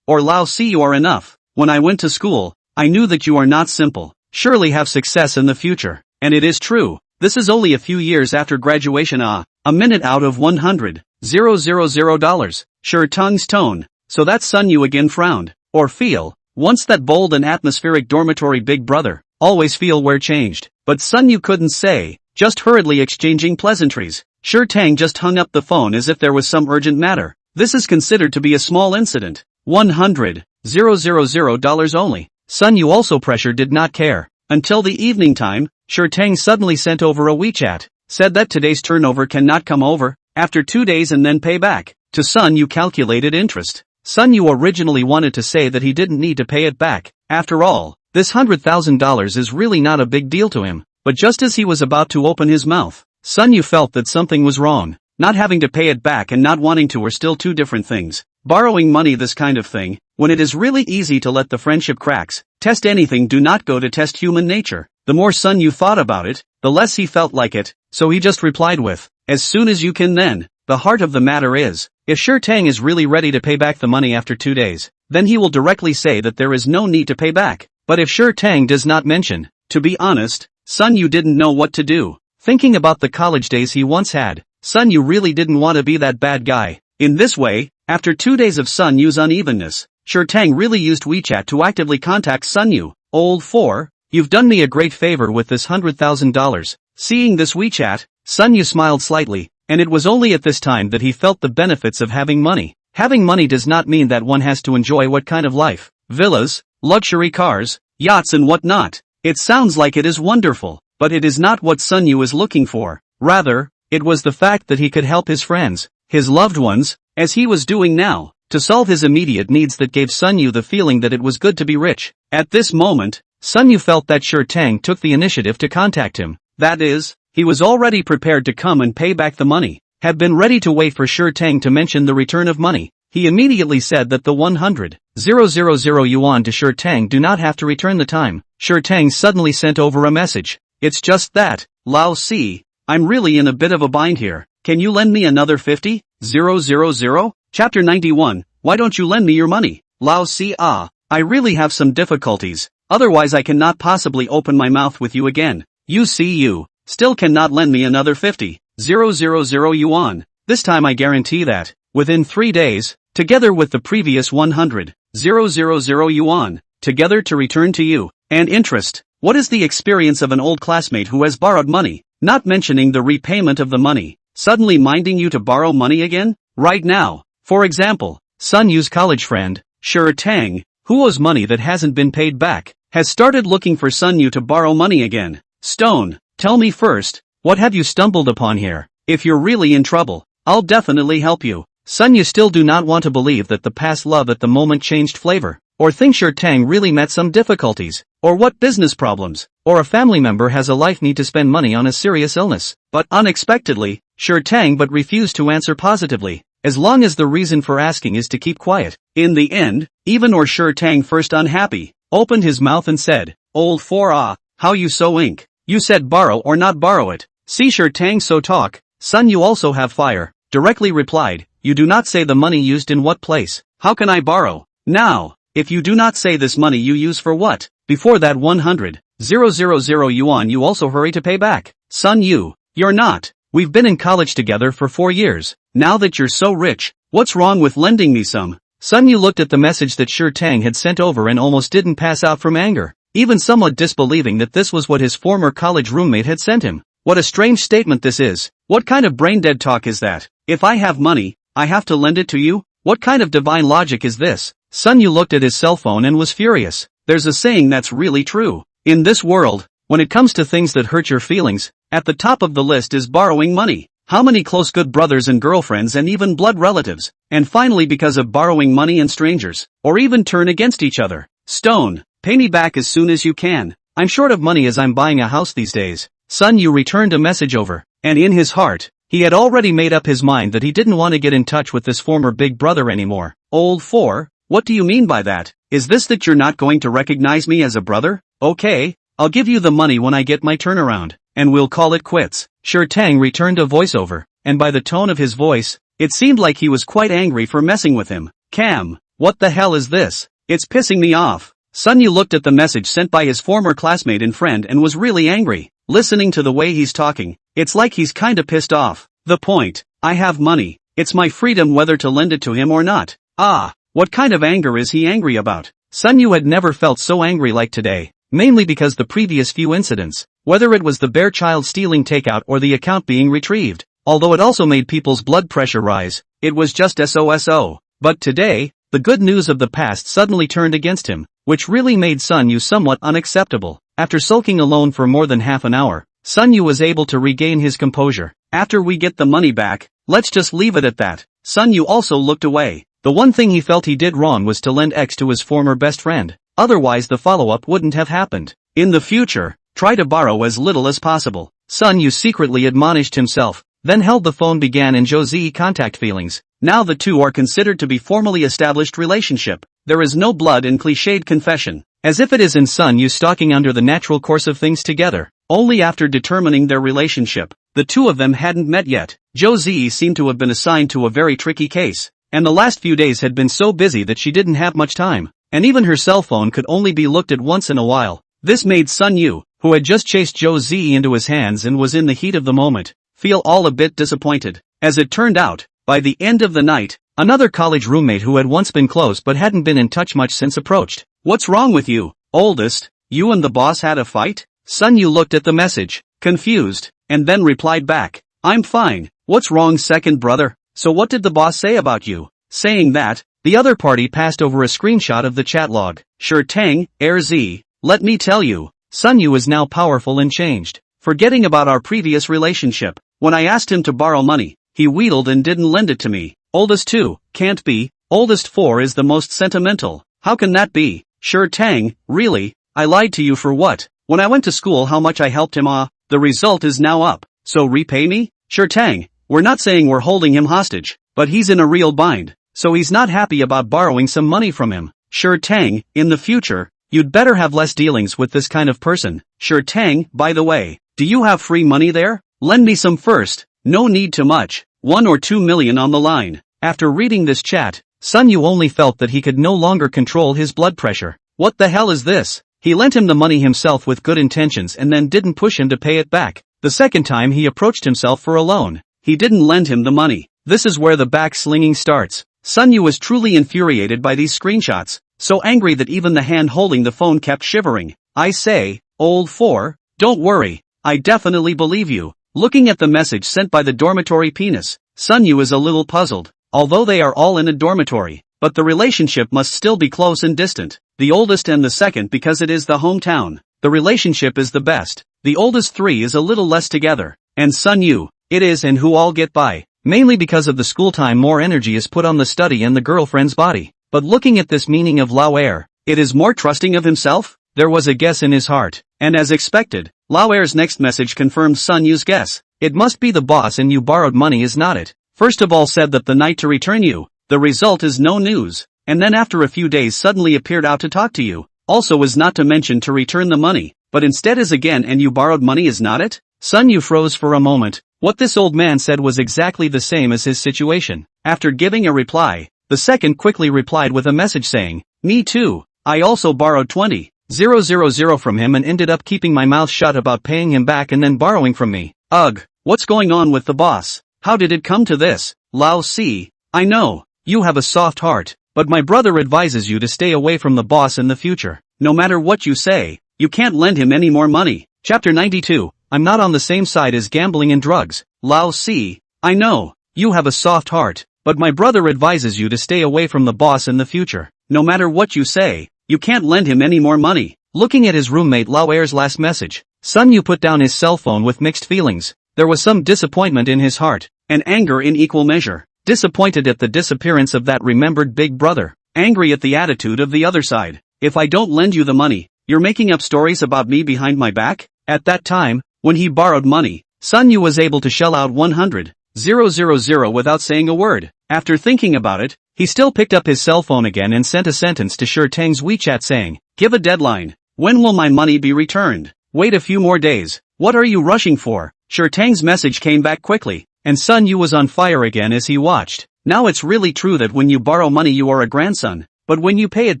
or Lao Si you are enough. When I went to school, I knew that you are not simple, surely have success in the future. And it is true, this is only a few years after graduation. A minute out of $100,000. Sure Tang's tone. So that Sun Yu again frowned. Or feel. Once that bold and atmospheric dormitory big brother. Always feel where changed. But Sun Yu couldn't say. Just hurriedly exchanging pleasantries. Sure Tang just hung up the phone as if there was some urgent matter. This is considered to be a small incident. $100,000 only. Sun Yu also pressure did not care. Until the evening time, Sure Tang suddenly sent over a WeChat. Said that today's turnover cannot come over, after 2 days and then pay back. To Sun Yu calculated interest. Sun Yu originally wanted to say that he didn't need to pay it back. After all, this $100,000 is really not a big deal to him. But just as he was about to open his mouth, Sun Yu felt that something was wrong. Not having to pay it back and not wanting to are still two different things. Borrowing money, this kind of thing, when it is really easy to let the friendship cracks, test anything, do not go to test human nature. The more Sun Yu thought about it, the less he felt like it, so he just replied with, as soon as you can then. The heart of the matter is, if Sure Tang is really ready to pay back the money after 2 days, then he will directly say that there is no need to pay back. But if Sure Tang does not mention, to be honest, Sun Yu didn't know what to do. Thinking about the college days he once had, Sun Yu really didn't want to be that bad guy. In this way, after 2 days of Sun Yu's unevenness, Sure Tang really used WeChat to actively contact Sun Yu. Old 4, you've done me a great favor with this $100,000. Seeing this WeChat, Sun Yu smiled slightly, and it was only at this time that he felt the benefits of having money. Having money does not mean that one has to enjoy what kind of life, villas, luxury cars, yachts and whatnot. It sounds like it is wonderful, but it is not what Sun Yu is looking for. Rather, it was the fact that he could help his friends, his loved ones, as he was doing now, to solve his immediate needs that gave Sun Yu the feeling that it was good to be rich. At this moment, Sun Yu felt that Sure Tang took the initiative to contact him. That is, he was already prepared to come and pay back the money, had been ready to wait for Sure Tang to mention the return of money. He immediately said that the 100,000 yuan to Sure Tang do not have to return the time. Sure Tang suddenly sent over a message. It's just that, Lao Si, I'm really in a bit of a bind here. Can you lend me another 50,000? Chapter 91, why don't you lend me your money? Lao Si, I really have some difficulties, otherwise I cannot possibly open my mouth with you again. You see, you still cannot lend me another 50,000 yuan. This time I guarantee that, within 3 days, together with the previous 100,000 yuan, together to return to you. And interest. What is the experience of an old classmate who has borrowed money, not mentioning the repayment of the money, suddenly minding you to borrow money again? Right now, for example, Sun Yu's college friend, Sure Tang, who owes money that hasn't been paid back, has started looking for Sun Yu to borrow money again. Stone, tell me first, what have you stumbled upon here? If you're really in trouble, I'll definitely help you. Sun Yu still do not want to believe that the past love at the moment changed flavor, or think Sure Tang really met some difficulties, or what business problems, or a family member has a life need to spend money on a serious illness. But unexpectedly, Sure Tang but refused to answer positively, as long as the reason for asking is to keep quiet. In the end, even or Sure Tang first unhappy, opened his mouth and said, Old 4 how you so ink? You said borrow or not borrow it. See Sure Tang so talk, Sun Yu also have fire, directly replied, you do not say the money used in what place. How can I borrow? Now, if you do not say this money you use for what? Before that 100,000 yuan you also hurry to pay back. Sun Yu, you're not. We've been in college together for 4 years. Now that you're so rich, what's wrong with lending me some? Sun Yu looked at the message that Sure Tang had sent over and almost didn't pass out from anger, even somewhat disbelieving that this was what his former college roommate had sent him. What a strange statement this is. What kind of brain-dead talk is that? If I have money, I have to lend it to you? What kind of divine logic is this? Sun Yu looked at his cell phone and was furious. There's a saying that's really true. In this world, when it comes to things that hurt your feelings, at the top of the list is borrowing money. How many close good brothers and girlfriends and even blood relatives, and finally because of borrowing money and strangers, or even turn against each other. Stone, pay me back as soon as you can. I'm short of money as I'm buying a house these days. Sun Yu returned a message over, and in his heart, he had already made up his mind that he didn't want to get in touch with this former big brother anymore. Old 4, what do you mean by that? Is this that you're not going to recognize me as a brother? Okay, I'll give you the money when I get my turnaround, and we'll call it quits. Sure Tang returned a voiceover, and by the tone of his voice, it seemed like he was quite angry for messing with him. Cam, what the hell is this? It's pissing me off. Sun Yu looked at the message sent by his former classmate and friend and was really angry. Listening to the way he's talking, it's like he's kinda pissed off. The point, I have money, It's my freedom whether to lend it to him or not. Ah, what kind of anger is he angry about? Sun Yu had never felt so angry like today, mainly because the previous few incidents, whether it was the bear child stealing takeout or the account being retrieved, although it also made people's blood pressure rise, it was just SOSO. But today, the good news of the past suddenly turned against him, which really made Sun Yu somewhat unacceptable. After sulking alone for more than half an hour, Sun Yu was able to regain his composure. After we get the money back, let's just leave it at that. Sun Yu also looked away. The one thing he felt he did wrong was to lend X to his former best friend, otherwise the follow-up wouldn't have happened. In the future, try to borrow as little as possible. Sun Yu secretly admonished himself, then held the phone began in Josie contact feelings. Now the two are considered to be formally established relationship. There is no blood in cliched confession, as if it is in Sun Yu stalking under the natural course of things together. Only after determining their relationship, the two of them hadn't met yet. Josie seemed to have been assigned to a very tricky case, and the last few days had been so busy that she didn't have much time, and even her cell phone could only be looked at once in a while. This made Sun Yu, who had just chased Josie into his hands and was in the heat of the moment, feel all a bit disappointed. As it turned out, by the end of the night, another college roommate who had once been close but hadn't been in touch much since approached. "What's wrong with you, oldest? You and the boss had a fight?" Sun Yu looked at the message, confused, and then replied back, "I'm fine. What's wrong, second brother? So what did the boss say about you?" Saying that, the other party passed over a screenshot of the chat log. "Sure Tang, Air Z, let me tell you, Sun Yu is now powerful and changed. Forgetting about our previous relationship, when I asked him to borrow money, he wheedled and didn't lend it to me. Oldest 2, can't be. Oldest 4 is the most sentimental. How can that be? Sure Tang, really? I lied to you for what? When I went to school how much I helped him the result is now up. So repay me? Sure Tang, we're not saying we're holding him hostage, but he's in a real bind, so he's not happy about borrowing some money from him. Sure Tang, in the future, you'd better have less dealings with this kind of person. Sure Tang, by the way, do you have free money there? Lend me some first, no need too much, 1 or 2 million on the line." After reading this chat, Sun Yu only felt that he could no longer control his blood pressure. What the hell is this? He lent him the money himself with good intentions and then didn't push him to pay it back. The second time he approached himself for a loan, he didn't lend him the money. This is where the back-slinging starts. Sun Yu was truly infuriated by these screenshots, so angry that even the hand holding the phone kept shivering. "I say, old 4, don't worry, I definitely believe you." Looking at the message sent by the dormitory penis, Sun Yu is a little puzzled. Although they are all in a dormitory, but the relationship must still be close and distant. The oldest and the second because it is the hometown. The relationship is the best. The oldest 3 is a little less together. And Sun Yu, it is and who all get by. Mainly because of the school time more energy is put on the study and the girlfriend's body. But looking at this meaning of Lao Air, it is more trusting of himself? There was a guess in his heart. And as expected, Lao Air's next message confirmed Sun Yu's guess. It must be the boss and you borrowed money is not it. First of all said that the night to return you. The result is no news. And then after a few days suddenly appeared out to talk to you. Also was not to mention to return the money, but instead is again and you borrowed money is not it? Sun Yu froze for a moment. What this old man said was exactly the same as his situation. After giving a reply, the second quickly replied with a message saying, "Me too. I also borrowed 20,000 from him and ended up keeping my mouth shut about paying him back and then borrowing from me. Ugh, what's going on with the boss? How did it come to this? Lao Si, I know, you have a soft heart, but my brother advises you to stay away from the boss in the future. No matter what you say, you can't lend him any more money." Chapter 92, I'm not on the same side as gambling and drugs. Lao Si, I know, you have a soft heart, but my brother advises you to stay away from the boss in the future. No matter what you say, you can't lend him any more money. Looking at his roommate Lao Air's last message, Sun Yu put down his cell phone with mixed feelings. There was some disappointment in his heart, and anger in equal measure. Disappointed at the disappearance of that remembered big brother. Angry at the attitude of the other side. If I don't lend you the money, you're making up stories about me behind my back? At that time, when he borrowed money, Sun Yu was able to shell out 100,000 without saying a word. After thinking about it, he still picked up his cell phone again and sent a sentence to Sure Tang's WeChat saying, "Give a deadline. When will my money be returned? Wait a few more days. What are you rushing for?" Sure Tang's message came back quickly, and Sun Yu was on fire again as he watched. Now it's really true that when you borrow money you are a grandson, but when you pay it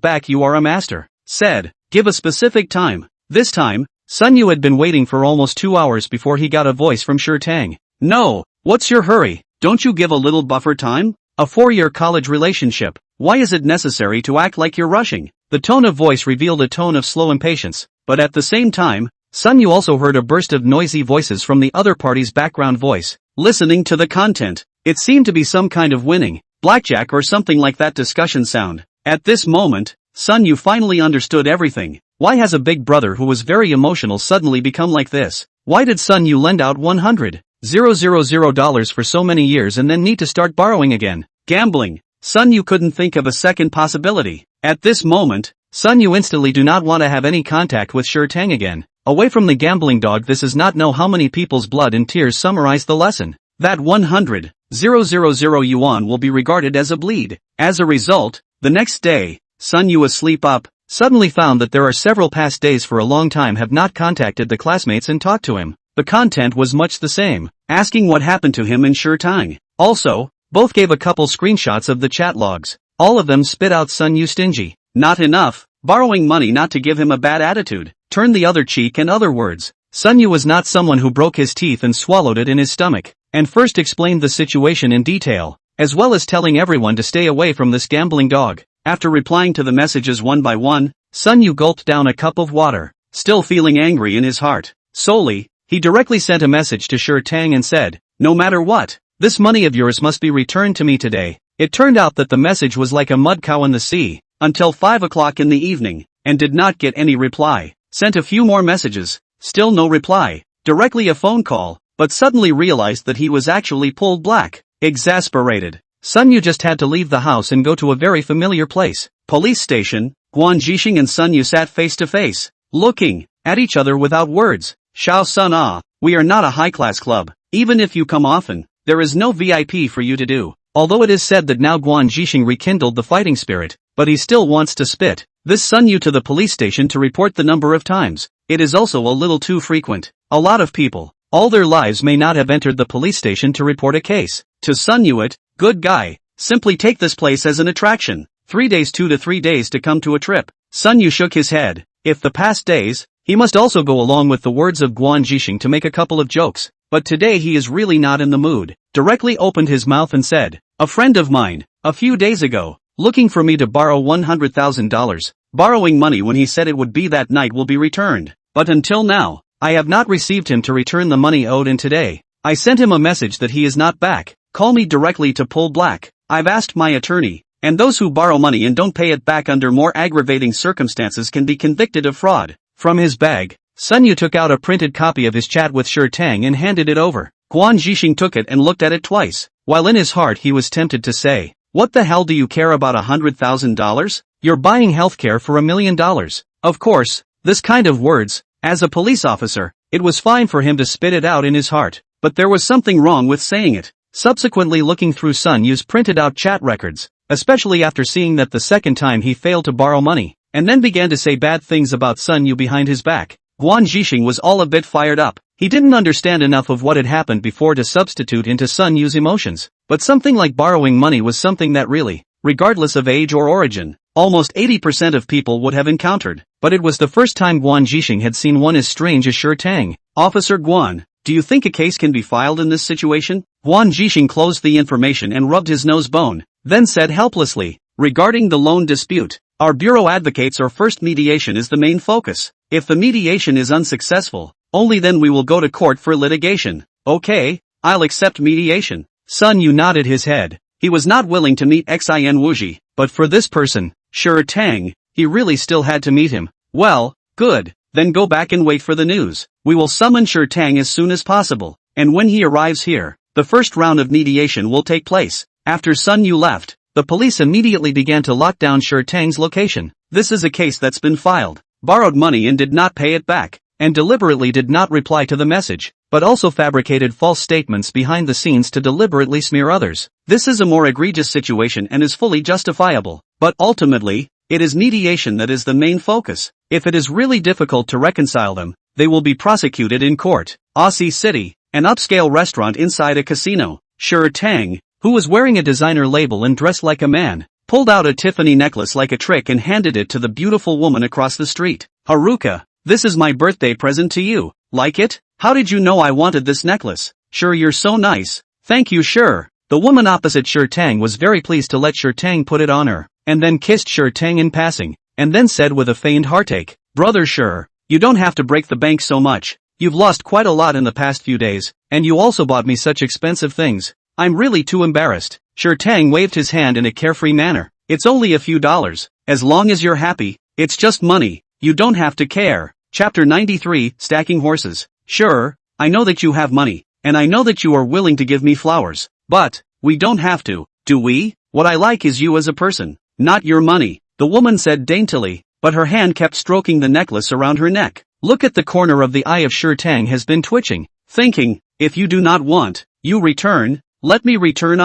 back you are a master. Said, give a specific time. This time, Sun Yu had been waiting for almost 2 hours before he got a voice from Sure Tang. "No, what's your hurry? Don't you give a little buffer time? A 4-year college relationship. Why is it necessary to act like you're rushing? The tone of voice revealed a tone of slow impatience, but at the same time, Sun Yu also heard a burst of noisy voices from the other party's background voice. Listening to the content, it seemed to be some kind of winning, blackjack or something like that discussion sound. At this moment, Sun Yu finally understood everything. Why has a big brother who was very emotional suddenly become like this? Why did Sun Yu lend out $100,000 for so many years and then need to start borrowing again? Gambling. Sun Yu couldn't think of a second possibility. At this moment, Sun Yu instantly do not want to have any contact with Shi Tang again. Away from the gambling dog. This is not know how many people's blood and tears summarize the lesson. That 100,000 yuan will be regarded as a bleed. As a result, the next day, Sun Yu asleep up, suddenly found that there are several past days for a long time have not contacted the classmates and talked to him. The content was much the same, asking what happened to him and Shi Tang. Also, both gave a couple screenshots of the chat logs. All of them spit out Sun Yu stingy. Not enough, borrowing money not to give him a bad attitude. Turn the other cheek. In other words, Sun Yu was not someone who broke his teeth and swallowed it in his stomach, and first explained the situation in detail, as well as telling everyone to stay away from this gambling dog. After replying to the messages one by one, Sun Yu gulped down a cup of water, still feeling angry in his heart. Solely, he directly sent a message to Shi Tang and said, "No matter what, this money of yours must be returned to me today." It turned out that the message was like a mud cow in the sea, until 5 o'clock in the evening, and did not get any reply. Sent a few more messages, still no reply, directly a phone call, but suddenly realized that he was actually pulled black. Exasperated, Sun Yu just had to leave the house and go to a very familiar place. Police station. Guan Jixing and Sun Yu sat face to face, looking at each other without words. Xiao Sun Ah, we are not a high-class club. Even if you come often, there is no VIP for you to do. Although it is said that now Guan Jixing rekindled the fighting spirit, but he still wants to spit this Sun Yu to the police station to report the number of times. It is also a little too frequent. A lot of people, all their lives may not have entered the police station to report a case. To Sun Yu it, good guy, simply take this place as an attraction. 3 days 2 to 3 days to come to a trip. Sun Yu shook his head. If the past days, he must also go along with the words of Guan Jixing to make a couple of jokes. But today he is really not in the mood. Directly opened his mouth and said, "A friend of mine, a few days ago, looking for me to borrow $100,000. Borrowing money when he said it would be that night will be returned. But until now, I have not received him to return the money owed, and today, I sent him a message that he is not back. Call me directly to pull black. I've asked my attorney, and those who borrow money and don't pay it back under more aggravating circumstances can be convicted of fraud." From his bag, Sun Yu took out a printed copy of his chat with Shi Tang and handed it over. Guan Jixing took it and looked at it twice, while in his heart he was tempted to say, "What the hell do you care about $100,000? You're buying healthcare for $1 million. Of course, this kind of words, as a police officer, it was fine for him to spit it out in his heart, but there was something wrong with saying it. Subsequently looking through Sun Yu's printed out chat records, especially after seeing that the second time he failed to borrow money, and then began to say bad things about Sun Yu behind his back, Guan Jixing was all a bit fired up. He didn't understand enough of what had happened before to substitute into Sun Yu's emotions, but something like borrowing money was something that really, regardless of age or origin, almost 80% of people would have encountered. But it was the first time Guan Jixing had seen one as strange as Shi Tang. "Officer Guan, do you think a case can be filed in this situation?" Guan Jixing closed the information and rubbed his nose bone, then said helplessly, "Regarding the loan dispute, our bureau advocates our first mediation is the main focus. If the mediation is unsuccessful, only then we will go to court for litigation." "Okay, I'll accept mediation." Sun Yu nodded his head. He was not willing to meet Xin Wuji, but for this person, Shi Tang, he really still had to meet him. "Well, good, then go back and wait for the news. We will summon Shi Tang as soon as possible, and when he arrives here, the first round of mediation will take place." After Sun Yu left, the police immediately began to lock down Shi Tang's location. This is a case that's been filed, borrowed money and did not pay it back, and deliberately did not reply to the message, but also fabricated false statements behind the scenes to deliberately smear others. This is a more egregious situation and is fully justifiable, but ultimately, it is mediation that is the main focus. If it is really difficult to reconcile them, they will be prosecuted in court. Aussie City, an upscale restaurant inside a casino. Shi Tang, who was wearing a designer label and dressed like a man, pulled out a Tiffany necklace like a trick and handed it to the beautiful woman across the street. "Haruka, this is my birthday present to you. Like it? How did you know I wanted this necklace? Sure, you're so nice. Thank you, sure. The woman opposite Sure Tang was very pleased to let Sure Tang put it on her, and then kissed Sure Tang in passing, and then said with a feigned heartache, "Brother Sure, you don't have to break the bank so much. You've lost quite a lot in the past few days, and you also bought me such expensive things. I'm really too embarrassed." Sure Tang waved his hand in a carefree manner. "It's only a few dollars. As long as you're happy, it's just money. You don't have to care." Chapter 93, Stacking Horses. Sure, I know that you have money, and I know that you are willing to give me flowers. But, we don't have to, do we? What I like is you as a person, not your money, the woman said daintily, but her hand kept stroking the necklace around her neck. Look at the corner of the eye of Sure Tang has been twitching, thinking, if you do not want, you return, let me return.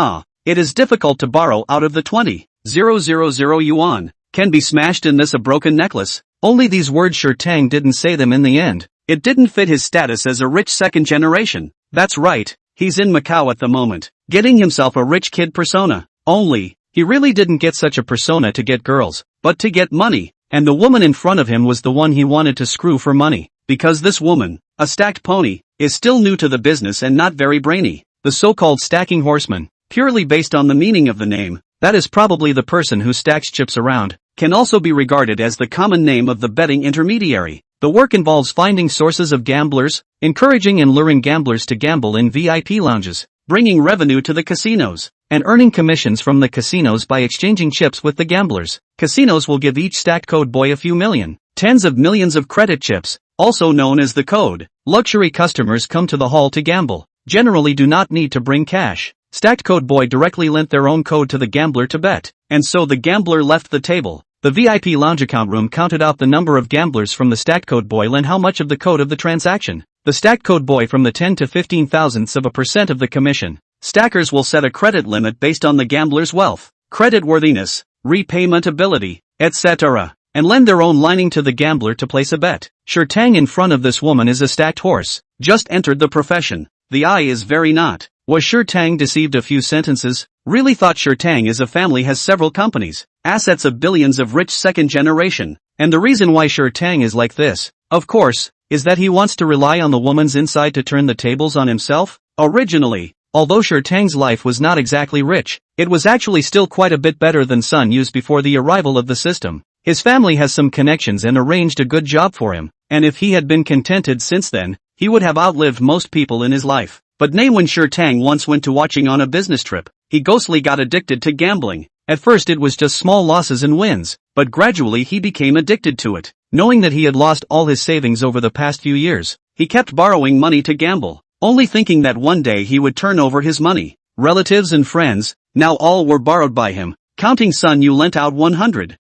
It is difficult to borrow out of the 20,000 yuan, can be smashed in this a broken necklace. Only these words Sure Tang didn't say them in the end. It didn't fit his status as a rich second generation. That's right, he's in Macau at the moment, getting himself a rich kid persona. Only, he really didn't get such a persona to get girls, but to get money, and the woman in front of him was the one he wanted to screw for money, because this woman, a stacked pony, is still new to the business and not very brainy. The so-called stacking horseman, purely based on the meaning of the name, that is probably the person who stacks chips around, can also be regarded as the common name of the betting intermediary. The work involves finding sources of gamblers, encouraging and luring gamblers to gamble in VIP lounges, bringing revenue to the casinos, and earning commissions from the casinos by exchanging chips with the gamblers. Casinos will give each stacked code boy a few million, tens of millions of credit chips, also known as the code. Luxury customers come to the hall to gamble, generally do not need to bring cash. Stacked code boy directly lent their own code to the gambler to bet, and so the gambler left the table. The VIP lounge account room counted out the number of gamblers from the stacked code boy lent how much of the code of the transaction. The stacked code boy from the 10 to 15 thousandths of a percent of the commission. Stackers will set a credit limit based on the gambler's wealth, credit worthiness, repayment ability, etc., and lend their own lining to the gambler to place a bet. Sure Tang in front of this woman is a stacked horse, just entered the profession. The eye is very not. Was Sure Tang deceived a few sentences? Really thought Sure Tang as a family has several companies, assets of billions of rich second generation, and the reason why Sure Tang is like this, of course, is that he wants to rely on the woman's inside to turn the tables on himself. Originally, although Sure Tang's life was not exactly rich, it was actually still quite a bit better than Sun Yu's before the arrival of the system. His family has some connections and arranged a good job for him, and if he had been contented since then, he would have outlived most people in his life. But nay, when Sure Tang once went to watching on a business trip, he ghostly got addicted to gambling. At first it was just small losses and wins, but gradually he became addicted to it. Knowing that he had lost all his savings over the past few years, he kept borrowing money to gamble, only thinking that one day he would turn over his money. Relatives and friends, now all were borrowed by him, counting Sun Yu lent out 100,000.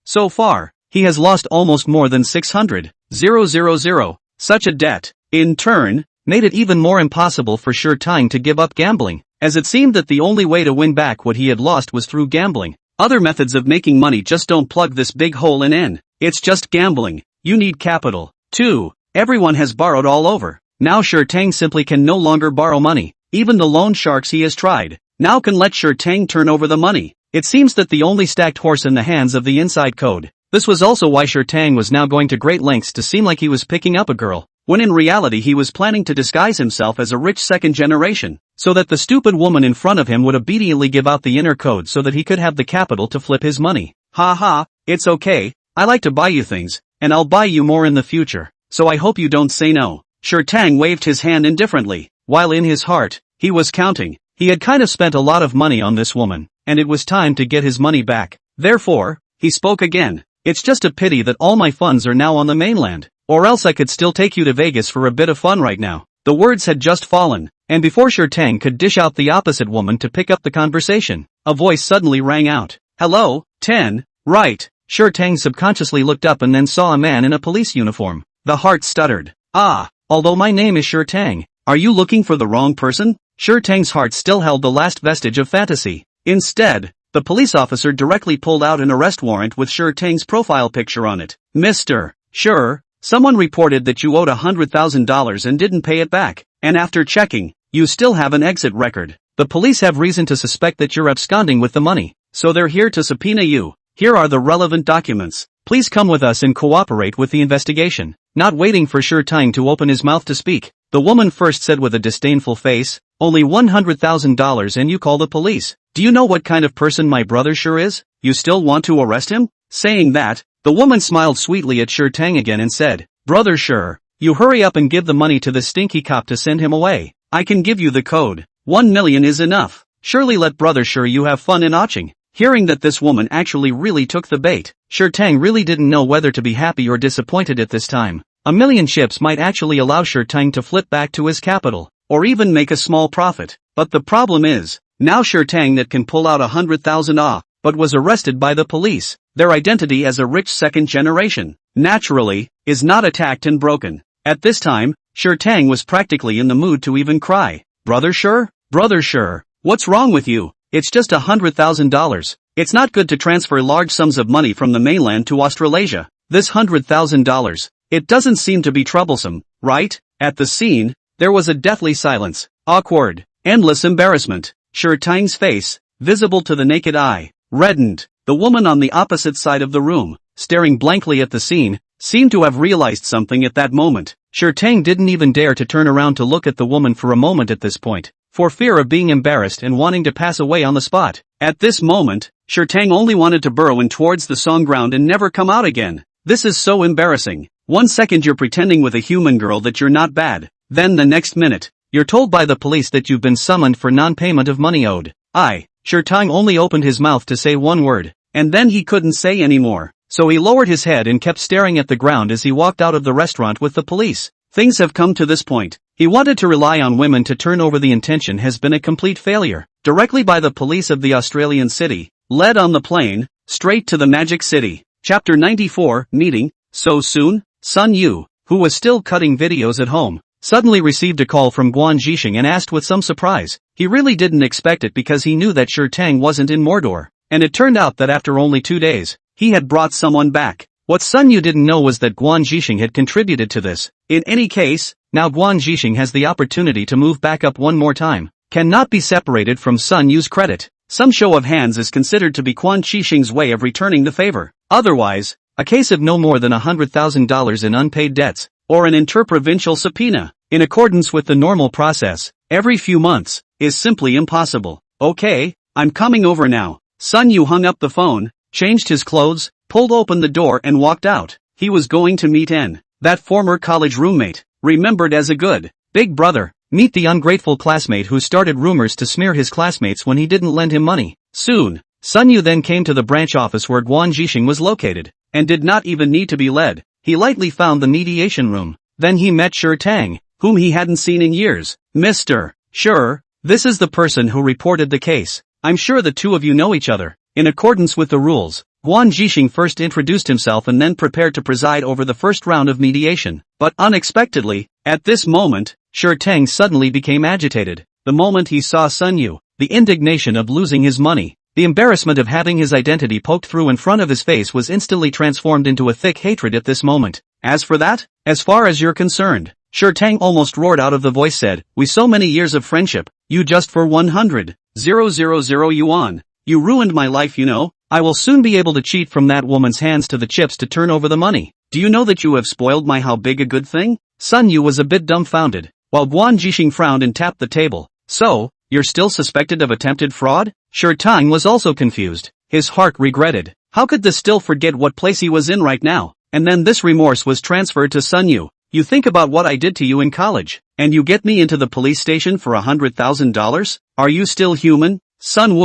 So far, he has lost almost more than 600,000. Such a debt, in turn, made it even more impossible for Sure Tang to give up gambling, as it seemed that the only way to win back what he had lost was through gambling. Other methods of making money just don't plug this big hole in. It's just gambling. You need capital, too. Everyone has borrowed all over. Now Sure Tang simply can no longer borrow money. Even the loan sharks he has tried now can let Sure Tang turn over the money. It seems that the only stacked horse in the hands of the inside code. This was also why Sure Tang was now going to great lengths to seem like he was picking up a girl, when in reality he was planning to disguise himself as a rich second generation, so that the stupid woman in front of him would obediently give out the inner code so that he could have the capital to flip his money. Ha ha, it's okay, I like to buy you things, and I'll buy you more in the future, so I hope you don't say no. Sure Tang waved his hand indifferently, while in his heart, he was counting. He had kind of spent a lot of money on this woman, and it was time to get his money back. Therefore, he spoke again. It's just a pity that all my funds are now on the mainland, or else I could still take you to Vegas for a bit of fun right now. The words had just fallen, and before Sure Tang could dish out the opposite woman to pick up the conversation, a voice suddenly rang out. Hello, 10, right. Sure Tang subconsciously looked up and then saw a man in a police uniform. The heart stuttered. Although my name is Sure Tang, are you looking for the wrong person? Sure Tang's heart still held the last vestige of fantasy. Instead, the police officer directly pulled out an arrest warrant with Sure Tang's profile picture on it. Mr. Sure, someone reported that you owed $100,000 and didn't pay it back, and after checking, you still have an exit record. The police have reason to suspect that you're absconding with the money, so they're here to subpoena you. Here are the relevant documents. Please come with us and cooperate with the investigation. Not waiting for Sure Tang to open his mouth to speak, the woman first said with a disdainful face, Only $100,000 and you call the police. Do you know what kind of person my brother Sure is? You still want to arrest him? Saying that, the woman smiled sweetly at Sure Tang again and said, Brother Sure, you hurry up and give the money to the stinky cop to send him away. I can give you the code. 1 million is enough. Surely let Brother Sure you have fun in watching. Hearing that this woman actually really took the bait, Sure Tang really didn't know whether to be happy or disappointed at this time. A million chips might actually allow Sure Tang to flip back to his capital, or even make a small profit. But the problem is, now Sure Tang that can pull out 100,000 but was arrested by the police. Their identity as a rich second generation, naturally, is not attacked and broken. At this time, Sure Tang was practically in the mood to even cry. Brother Sure? Brother Sure, what's wrong with you? It's just $100,000. It's not good to transfer large sums of money from the mainland to Australasia. This $100,000. It doesn't seem to be troublesome, right? At the scene, there was a deathly silence. Awkward. Endless embarrassment. Sure Tang's face, visible to the naked eye, reddened. The woman on the opposite side of the room, staring blankly at the scene, seemed to have realized something at that moment. Sure Tang didn't even dare to turn around to look at the woman for a moment at this point, for fear of being embarrassed and wanting to pass away on the spot. At this moment, Sure Tang only wanted to burrow in towards the song ground and never come out again. This is so embarrassing. 1 second you're pretending with a human girl that you're not bad, then the next minute, you're told by the police that you've been summoned for non-payment of money owed. Sure Tang only opened his mouth to say one word, and then he couldn't say any more. So he lowered his head and kept staring at the ground as he walked out of the restaurant with the police. Things have come to this point. He wanted to rely on women to turn over the intention has been a complete failure. Directly by the police of the Australian city, led on the plane, straight to the Magic City. Chapter 94, Meeting. So soon? Sun Yu, who was still cutting videos at home, suddenly received a call from Guan Zhixing and asked with some surprise. He really didn't expect it because he knew that Sure Tang wasn't in Mordor. And it turned out that after only 2 days, he had brought someone back. What Sun Yu didn't know was that Guan Zhixing had contributed to this. In any case, now Guan Zhixing has the opportunity to move back up one more time. Cannot be separated from Sun Yu's credit. Some show of hands is considered to be Guan Zhixing's way of returning the favor. Otherwise, a case of no more than $100,000 in unpaid debts, or an interprovincial subpoena, in accordance with the normal process, every few months, is simply impossible. Okay, I'm coming over now. Sun Yu hung up the phone, changed his clothes, pulled open the door and walked out. He was going to meet that former college roommate, remembered as a good, big brother, meet the ungrateful classmate who started rumors to smear his classmates when he didn't lend him money. Soon, Sun Yu then came to the branch office where Guan Zhixing was located, and did not even need to be led. He lightly found the mediation room. Then he met Sure Tang, whom he hadn't seen in years. Mr. Sure, this is the person who reported the case. I'm sure the two of you know each other. In accordance with the rules, Guan Zhixing first introduced himself and then prepared to preside over the first round of mediation. But unexpectedly, at this moment, Sure Tang suddenly became agitated. The moment he saw Sun Yu, the indignation of losing his money, the embarrassment of having his identity poked through in front of his face was instantly transformed into a thick hatred at this moment. As for that, as far as you're concerned, Sure Tang almost roared out of the voice said, we so many years of friendship, you just for 100,000 yuan. You ruined my life you know. I will soon be able to cheat from that woman's hands to the chips to turn over the money. Do you know that you have spoiled my how big a good thing? Sun Yu was a bit dumbfounded, while Guan Zhixing frowned and tapped the table. So, you're still suspected of attempted fraud? Sure Tang was also confused. His heart regretted. How could this still forget what place he was in right now? And then this remorse was transferred to Sun Yu. You think about what I did to you in college, and you get me into the police station for $100,000? Are you still human? Sun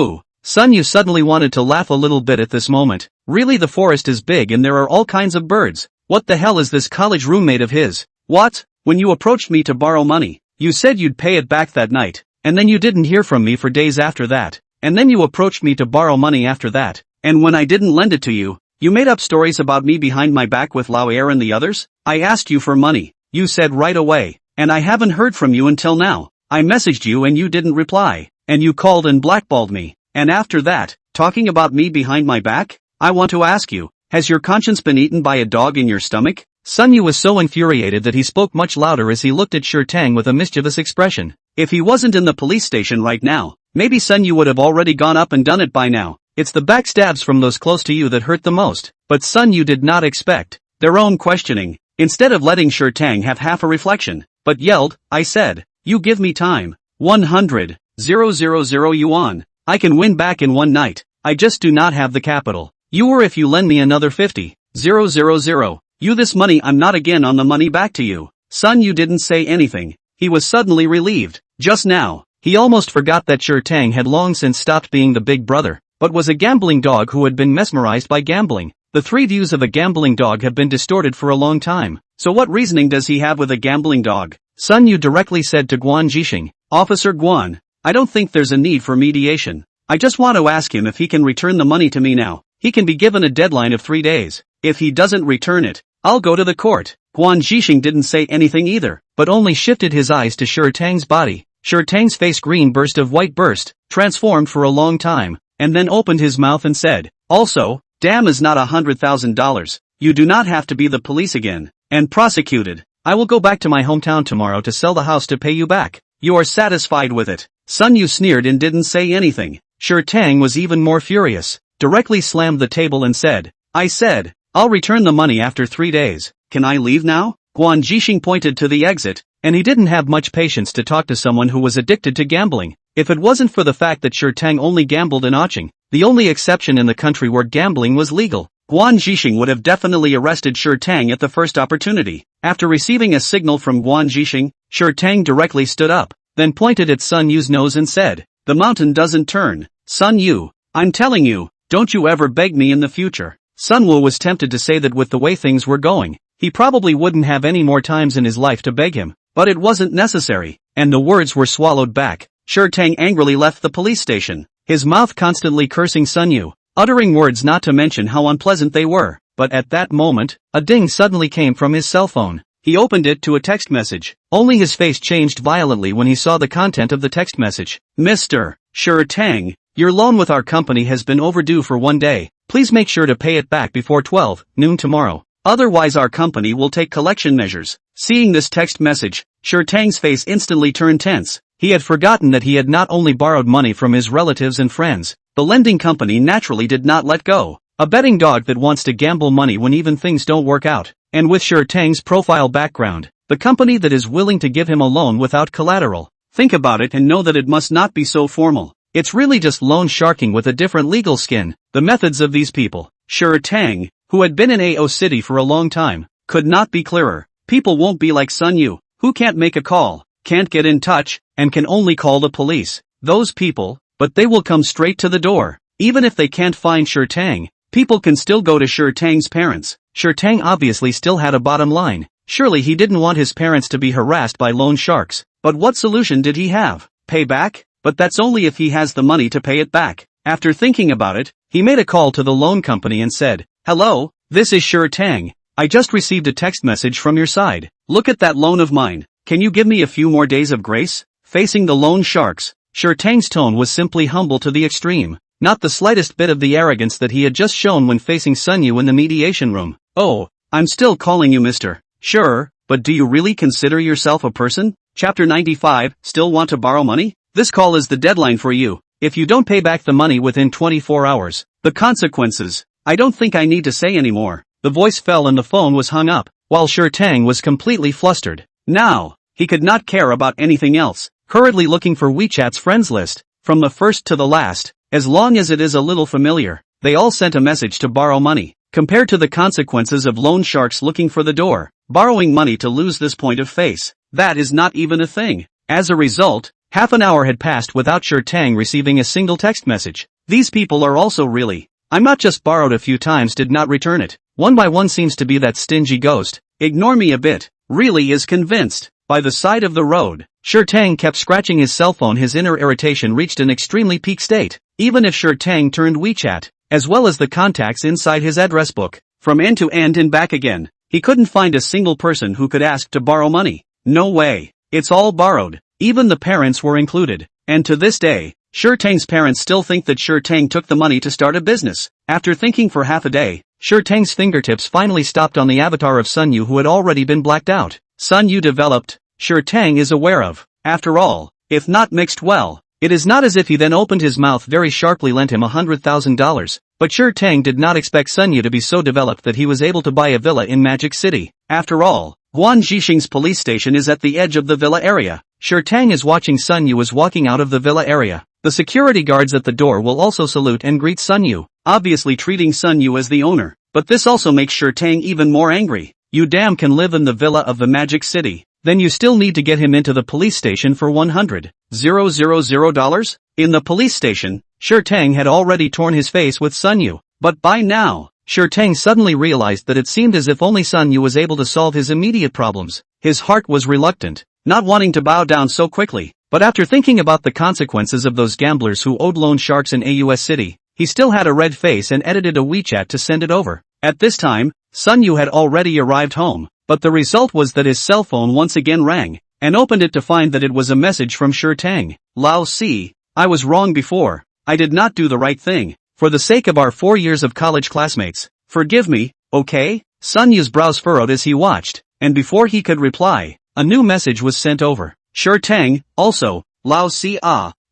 Yu suddenly wanted to laugh a little bit at this moment. Really, the forest is big and there are all kinds of birds. What the hell is this college roommate of his? What? When you approached me to borrow money, you said you'd pay it back that night, and then you didn't hear from me for days after that, and then you approached me to borrow money after that, and when I didn't lend it to you, you made up stories about me behind my back with Lao Er and the others? I asked you for money, you said right away, and I haven't heard from you until now. I messaged you and you didn't reply, and you called and blackballed me. And after that, talking about me behind my back? I want to ask you, has your conscience been eaten by a dog in your stomach? Sun Yu was so infuriated that he spoke much louder as he looked at Sure Tang with a mischievous expression. If he wasn't in the police station right now, maybe Sun Yu would have already gone up and done it by now. It's the backstabs from those close to you that hurt the most. But Sun Yu did not expect their own questioning. Instead of letting Sure Tang have half a reflection, but yelled, I said, you give me time. 100,000 yuan. I can win back in one night. I just do not have the capital. You or if you lend me another 50,000. You this money I'm not again on the money back to you. Sun Yu didn't say anything. He was suddenly relieved. Just now, he almost forgot that Sher Tang had long since stopped being the big brother, but was a gambling dog who had been mesmerized by gambling. The three views of a gambling dog have been distorted for a long time. So what reasoning does he have with a gambling dog? Sun Yu directly said to Guan Jixing, Officer Guan, I don't think there's a need for mediation. I just want to ask him if he can return the money to me now. He can be given a deadline of 3 days. If he doesn't return it, I'll go to the court. Guan Jixing didn't say anything either, but only shifted his eyes to Sher Tang's body. Sher Tang's face green burst of white burst, transformed for a long time, and then opened his mouth and said, Also, damn is not $100,000. You do not have to be the police again, and prosecuted. I will go back to my hometown tomorrow to sell the house to pay you back. You are satisfied with it. Sun Yu sneered and didn't say anything. Sher Tang was even more furious, directly slammed the table and said, I said, I'll return the money after 3 days. Can I leave now? Guan Jixing pointed to the exit, and he didn't have much patience to talk to someone who was addicted to gambling. If it wasn't for the fact that Sher Tang only gambled in Oching, the only exception in the country where gambling was legal, Guan Jixing would have definitely arrested Sher Tang at the first opportunity. After receiving a signal from Guan Jixing, Sher Tang directly stood up, then pointed at Sun Yu's nose and said, The mountain doesn't turn. Sun Yu, I'm telling you, don't you ever beg me in the future. Sun Wu was tempted to say that with the way things were going, he probably wouldn't have any more times in his life to beg him, but it wasn't necessary, and the words were swallowed back. Sher Tang angrily left the police station, his mouth constantly cursing Sun Yu, uttering words not to mention how unpleasant they were. But at that moment, a ding suddenly came from his cell phone. He opened it to a text message. Only his face changed violently when he saw the content of the text message. Mr. Sher Tang, your loan with our company has been overdue for 1 day. Please make sure to pay it back before 12 noon tomorrow. Otherwise our company will take collection measures. Seeing this text message, Sher Tang's face instantly turned tense. He had forgotten that he had not only borrowed money from his relatives and friends, the lending company naturally did not let go. A betting dog that wants to gamble money when even things don't work out. And with Sher Tang's profile background, the company that is willing to give him a loan without collateral. Think about it and know that it must not be so formal. It's really just loan sharking with a different legal skin. The methods of these people, Sher Tang, who had been in AO City for a long time, could not be clearer. People won't be like Sun Yu, who can't make a call, can't get in touch, and can only call the police. Those people, but they will come straight to the door. Even if they can't find Sher Tang, people can still go to Sher Tang's parents. Sher Tang obviously still had a bottom line. Surely he didn't want his parents to be harassed by loan sharks. But what solution did he have? Pay back? But that's only if he has the money to pay it back. After thinking about it, he made a call to the loan company and said, Hello, this is Sher Tang. I just received a text message from your side. Look at that loan of mine. Can you give me a few more days of grace? Facing the loan sharks, Sher Tang's tone was simply humble to the extreme. Not the slightest bit of the arrogance that he had just shown when facing Sun Yu in the mediation room. Oh, I'm still calling you Mr. Sure, but do you really consider yourself a person? Chapter 95, Still want to borrow money? This call is the deadline for you. If you don't pay back the money within 24 hours, the consequences. I don't think I need to say anymore. The voice fell and the phone was hung up, while Sher Tang was completely flustered. Now, he could not care about anything else, hurriedly looking for WeChat's friends list, from the first to the last, as long as it is a little familiar. They all sent a message to borrow money. Compared to the consequences of loan sharks looking for the door, borrowing money to lose this point of face, that is not even a thing. As a result, half an hour had passed without Sher Tang receiving a single text message. These people are also really. I'm not just borrowed a few times, did not return it. One by one seems to be that stingy ghost. Ignore me a bit. Really is convinced. By the side of the road, Sher Tang kept scratching his cell phone. His inner irritation reached an extremely peak state. Even if Sher Tang turned WeChat, as well as the contacts inside his address book, from end to end and back again, he couldn't find a single person who could ask to borrow money. No way. It's all borrowed. Even the parents were included. And to this day, Sher Tang's parents still think that Sher Tang took the money to start a business. After thinking for half a day, Sher Tang's fingertips finally stopped on the avatar of Sun Yu, who had already been blacked out. Sun Yu developed, Sher Tang is aware of. After all, if not mixed well, it is not as if he then opened his mouth very sharply lent him $100,000, but Sher Tang did not expect Sun Yu to be so developed that he was able to buy a villa in Magic City. After all, Guan Zhixing's police station is at the edge of the villa area. Sure Tang is watching Sun Yu as walking out of the villa area. The security guards at the door will also salute and greet Sun Yu, obviously treating Sun Yu as the owner. But this also makes Sure Tang even more angry. You damn can live in the villa of the Magic City. Then you still need to get him into the police station for $100,000? In the police station, Sure Tang had already torn his face with Sun Yu. But by now, Sure Tang suddenly realized that it seemed as if only Sun Yu was able to solve his immediate problems. His heart was reluctant, not wanting to bow down so quickly. But after thinking about the consequences of those gamblers who owed loan sharks in AUS City, he still had a red face and edited a WeChat to send it over. At this time, Sun Yu had already arrived home, but the result was that his cell phone once again rang, and opened it to find that it was a message from Sure Tang. Lao Si, I was wrong before. I did not do the right thing. For the sake of our 4 years of college classmates, forgive me, okay? Sun Yu's brows furrowed as he watched, and before he could reply, a new message was sent over. Sure Tang, also, Lao Si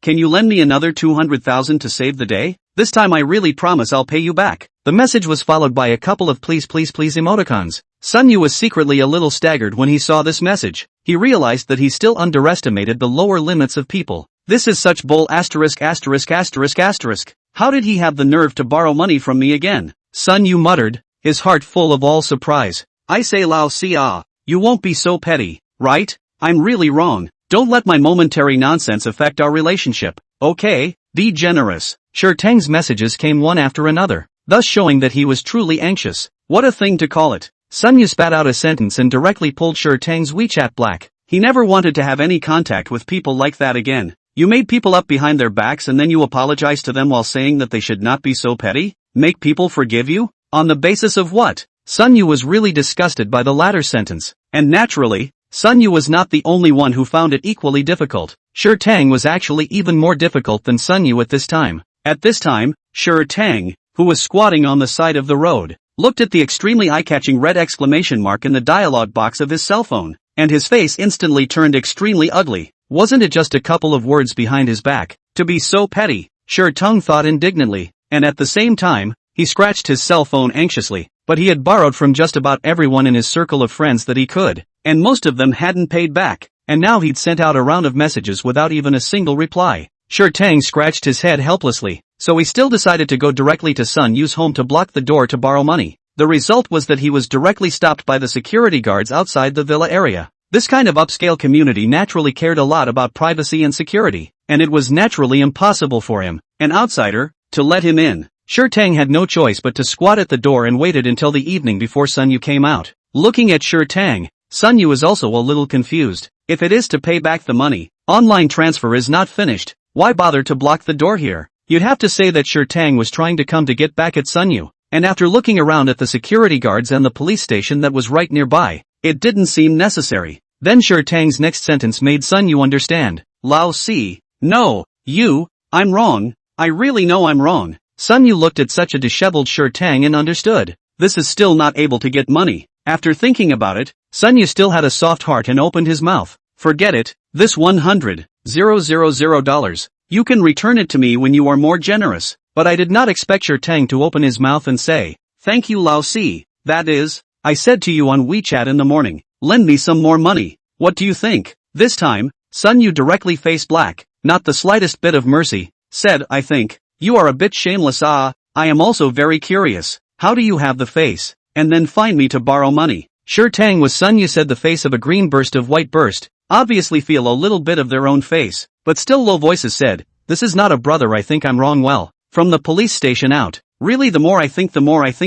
can you lend me another 200,000 to save the day? This time I really promise I'll pay you back. The message was followed by a couple of please emoticons. Sun Yu was secretly a little staggered when he saw this message. He realized that he still underestimated the lower limits of people. This is such bull ********. How did he have the nerve to borrow money from me again? Sun Yu muttered, his heart full of all surprise. I say Lao Si you won't be so petty, right? I'm really wrong. Don't let my momentary nonsense affect our relationship. Okay, be generous. Sure Tang's messages came one after another, thus showing that he was truly anxious. What a thing to call it. Sun Yu spat out a sentence and directly pulled Sure Tang's WeChat black. He never wanted to have any contact with people like that again. You made people up behind their backs and then you apologize to them while saying that they should not be so petty? Make people forgive you? On the basis of what? Sun Yu was really disgusted by the latter sentence. And naturally, Sun Yu was not the only one who found it equally difficult. Sure Tang was actually even more difficult than Sun Yu at this time. At this time, Sure Tang, who was squatting on the side of the road, looked at the extremely eye-catching red exclamation mark in the dialog box of his cell phone, and his face instantly turned extremely ugly. Wasn't it just a couple of words behind his back? To be so petty, Sure Tang thought indignantly, and at the same time, he scratched his cell phone anxiously. But he had borrowed from just about everyone in his circle of friends that he could, and most of them hadn't paid back, and now he'd sent out a round of messages without even a single reply. Sure Tang scratched his head helplessly, so he still decided to go directly to Sun Yu's home to block the door to borrow money. The result was that he was directly stopped by the security guards outside the villa area. This kind of upscale community naturally cared a lot about privacy and security, and it was naturally impossible for him, an outsider, to let him in. Sure Tang had no choice but to squat at the door and waited until the evening before Sun Yu came out. Looking at Sure Tang, Sun Yu was also a little confused. If it is to pay back the money, online transfer is not finished, why bother to block the door here? You'd have to say that Sure Tang was trying to come to get back at Sun Yu, and after looking around at the security guards and the police station that was right nearby, it didn't seem necessary. Then Sure Tang's next sentence made Sun Yu understand. Lao Si, no, I'm wrong, I really know I'm wrong. Sun Yu looked at such a disheveled Sure Tang and understood. This is still not able to get money. After thinking about it, Sun Yu still had a soft heart and opened his mouth. Forget it, this $100,000. You can return it to me when you are more generous. But I did not expect Sure Tang to open his mouth and say, thank you Lao Si, that is, I said to you on WeChat in the morning, lend me some more money. What do you think? This time, Sun Yu directly faced black, not the slightest bit of mercy, said, I think. You are a bit shameless. I am also very curious. How do you have the face, and then find me to borrow money? Sure Tang was Sun Yu said the face of a green burst of white burst, obviously feel a little bit of their own face, but still low voices said, this is not a brother I think I'm wrong well. From the police station out, really the more I think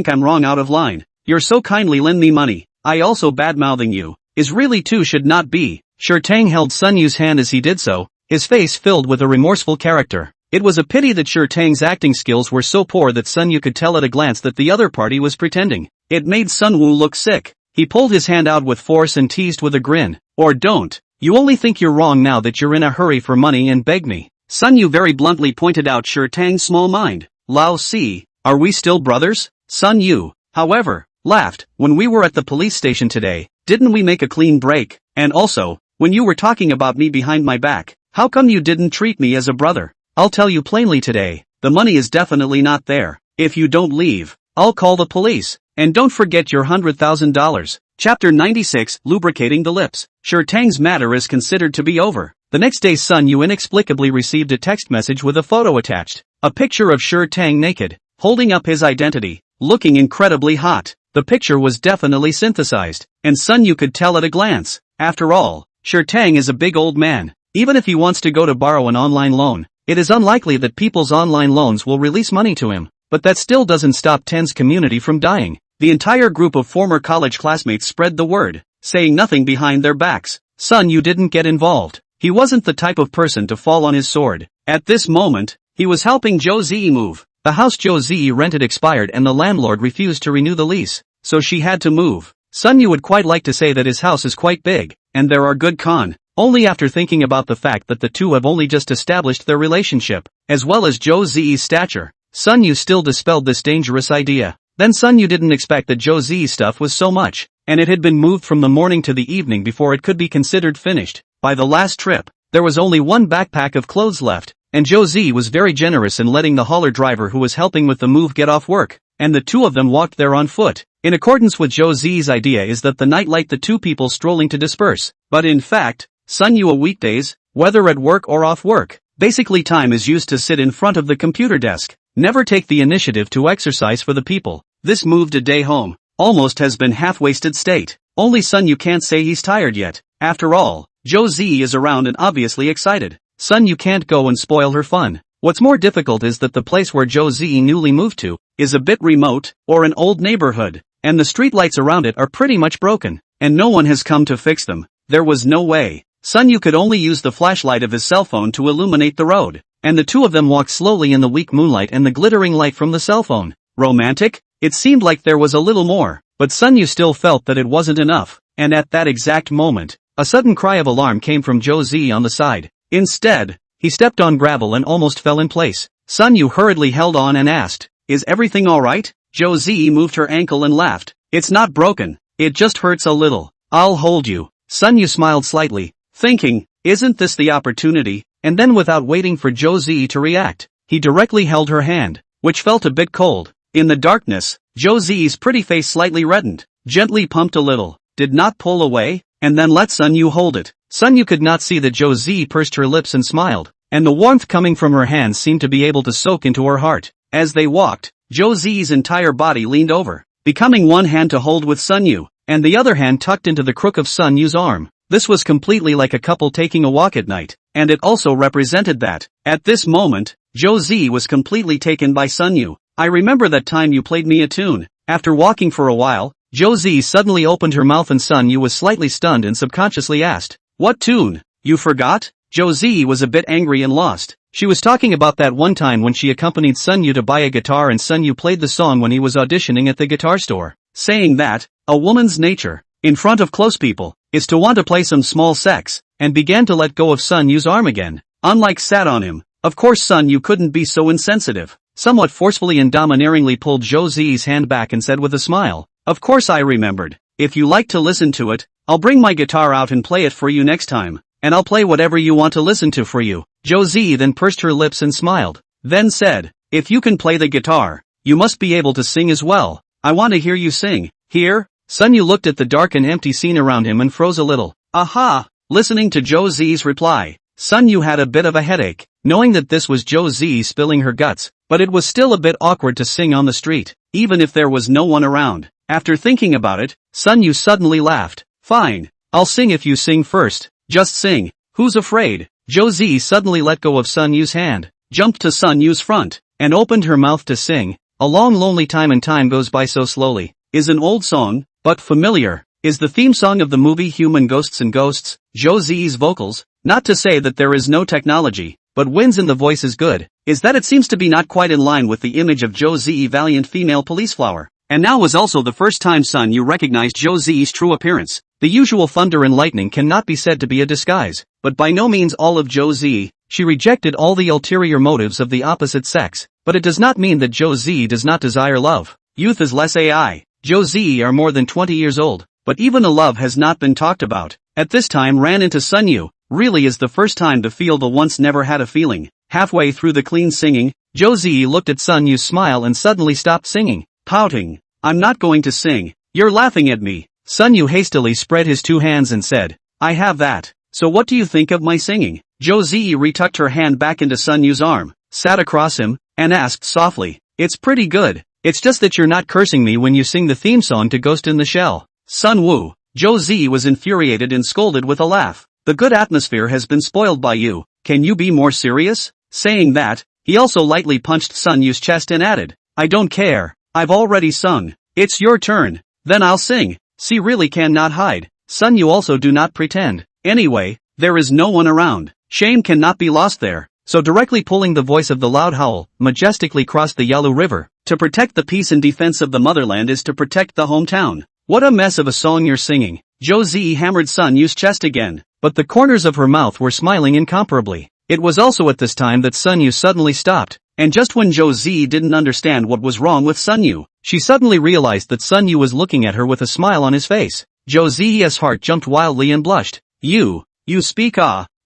I'm wrong out of line. You're so kindly lend me money, I also bad-mouthing you, is really too should not be. Sure Tang held Sun Yu's hand as he did so, his face filled with a remorseful character. It was a pity that Sure Tang's acting skills were so poor that Sun Yu could tell at a glance that the other party was pretending. It made Sun Wu look sick. He pulled his hand out with force and teased with a grin. Or don't. You only think you're wrong now that you're in a hurry for money and beg me. Sun Yu very bluntly pointed out Sure Tang's small mind. Lao Si, are we still brothers? Sun Yu, however, laughed. When we were at the police station today, didn't we make a clean break? And also, when you were talking about me behind my back, how come you didn't treat me as a brother? I'll tell you plainly today, the money is definitely not there. If you don't leave, I'll call the police. And don't forget your $100,000. Chapter 96, Lubricating the Lips. Sure Tang's matter is considered to be over. The next day Sun Yu inexplicably received a text message with a photo attached. A picture of Sure Tang naked, holding up his identity, looking incredibly hot. The picture was definitely synthesized, and Sun Yu could tell at a glance. After all, Sure Tang is a big old man. Even if he wants to go to borrow an online loan, it is unlikely that people's online loans will release money to him. But that still doesn't stop Tang's community from dying. The entire group of former college classmates spread the word, saying nothing behind their backs. Sun Yu didn't get involved. He wasn't the type of person to fall on his sword. At this moment, he was helping Zhou Ziyi move. The house Zhou Ziyi rented expired and the landlord refused to renew the lease, so she had to move. Sun Yu would quite like to say that his house is quite big, and there are good con. Only after thinking about the fact that the two have only just established their relationship, as well as Zhou Ziyi's stature, Sun Yu still dispelled this dangerous idea. Then Sun Yu didn't expect that Zhou Ziyi's stuff was so much, and it had been moved from the morning to the evening before it could be considered finished. By the last trip, there was only one backpack of clothes left, and Zhou Ziyi was very generous in letting the hauler driver who was helping with the move get off work, and the two of them walked there on foot. In accordance with Zhou Ziyi's idea is that the night light the two people strolling to disperse, but in fact, Sun Yu weekdays, whether at work or off work, basically time is used to sit in front of the computer desk. Never take the initiative to exercise for the people. This moved a day home almost has been half-wasted state. Only Sun Yu can't say he's tired yet. After all, Zhou Ziyi is around and obviously excited. Sun Yu can't go and spoil her fun. What's more difficult is that the place where Zhou Ziyi newly moved to is a bit remote, or an old neighborhood, and the streetlights around it are pretty much broken, and no one has come to fix them. There was no way. Sun Yu could only use the flashlight of his cell phone to illuminate the road, and the two of them walked slowly in the weak moonlight and the glittering light from the cell phone. Romantic? It seemed like there was a little more, but Sun Yu still felt that it wasn't enough, and at that exact moment, a sudden cry of alarm came from Zhou Ziyi on the side. Instead, he stepped on gravel and almost fell in place. Sun Yu hurriedly held on and asked, "Is everything alright?" Zhou Ziyi moved her ankle and laughed. "It's not broken, it just hurts a little. I'll hold you." Sun Yu smiled slightly, thinking, isn't this the opportunity? And then without waiting for Zhou Ziyi to react, he directly held her hand, which felt a bit cold. In the darkness, Zhou Ziyi's pretty face slightly reddened, gently pumped a little, did not pull away, and then let Sun Yu hold it. Sun Yu could not see that Zhou Ziyi pursed her lips and smiled, and the warmth coming from her hands seemed to be able to soak into her heart. As they walked, Zhou Ziyi's entire body leaned over, becoming one hand to hold with Sun Yu, and the other hand tucked into the crook of Sun Yu's arm. This was completely like a couple taking a walk at night, and it also represented that. At this moment, Zhou Ziyi was completely taken by Sun Yu. "I remember that time you played me a tune." After walking for a while, Zhou Ziyi suddenly opened her mouth and Sun Yu was slightly stunned and subconsciously asked, "What tune? You forgot?" Zhou Ziyi was a bit angry and lost. She was talking about that one time when she accompanied Sun Yu to buy a guitar and Sun Yu played the song when he was auditioning at the guitar store, saying that, a woman's nature, in front of close people, is to want to play some small sex, and began to let go of Sun Yu's arm again. Unlike sat on him. Of course Sun Yu couldn't be so insensitive. Somewhat forcefully and domineeringly pulled Zhou Ziyi's hand back and said with a smile, "Of course I remembered. If you like to listen to it, I'll bring my guitar out and play it for you next time, and I'll play whatever you want to listen to for you." Zhou Ziyi then pursed her lips and smiled, then said, "If you can play the guitar, you must be able to sing as well. I want to hear you sing." "Here?" Sun Yu looked at the dark and empty scene around him and froze a little. "Aha!" Listening to Zhou Ziyi's reply, Sun Yu had a bit of a headache, knowing that this was Zhou Ziyi spilling her guts, but it was still a bit awkward to sing on the street, even if there was no one around. After thinking about it, Sun Yu suddenly laughed. "Fine, I'll sing if you sing first. Just sing. Who's afraid?" Zhou Ziyi suddenly let go of Sun Yu's hand, jumped to Sun Yu's front, and opened her mouth to sing. "A long lonely time and time goes by so slowly" is an old song, but familiar, is the theme song of the movie Human Ghosts and Ghosts. Zhou Ziyi's vocals, not to say that there is no technology, but wins in the voice is good, is that it seems to be not quite in line with the image of Zhou Ziyi valiant female police flower. And now was also the first time Sun Yu recognized Zhou Ziyi's true appearance. The usual thunder and lightning cannot be said to be a disguise, but by no means all of Zhou Ziyi. She rejected all the ulterior motives of the opposite sex, but it does not mean that Zhou Ziyi does not desire love. Youth is less AI. Zhou Ziyi are more than 20 years old, but even a love has not been talked about. At this time ran into Sun Yu, really is the first time to feel the once never had a feeling. Halfway through the clean singing, Zhou Ziyi looked at Sun Yu's smile and suddenly stopped singing, pouting. "I'm not going to sing. You're laughing at me." Sun Yu hastily spread his two hands and said, I have that. So what do you think of my singing? Zhou Ziyi retucked her hand back into Sun Yu's arm, sat across him, and asked softly, It's pretty good. It's just that you're not cursing me when you sing the theme song to Ghost in the Shell. Sun Wu. Zhou Ziyi was infuriated and scolded with a laugh. The good atmosphere has been spoiled by you. Can you be more serious? Saying that, he also lightly punched Sun Yu's chest and added, I don't care. I've already sung. It's your turn. Then I'll sing. See, really cannot hide. Sun Yu also do not pretend. Anyway, there is no one around. Shame cannot be lost there. So directly pulling the voice of the loud howl, majestically crossed the Yalu River. To protect the peace and defense of the motherland is to protect the hometown. What a mess of a song you're singing. Zhou Ziyi hammered Sun Yu's chest again, but the corners of her mouth were smiling incomparably. It was also at this time that Sun Yu suddenly stopped, and just when Zhou Ziyi didn't understand what was wrong with Sun Yu, she suddenly realized that Sun Yu was looking at her with a smile on his face. Zhou Ziyi's heart jumped wildly and blushed. You speak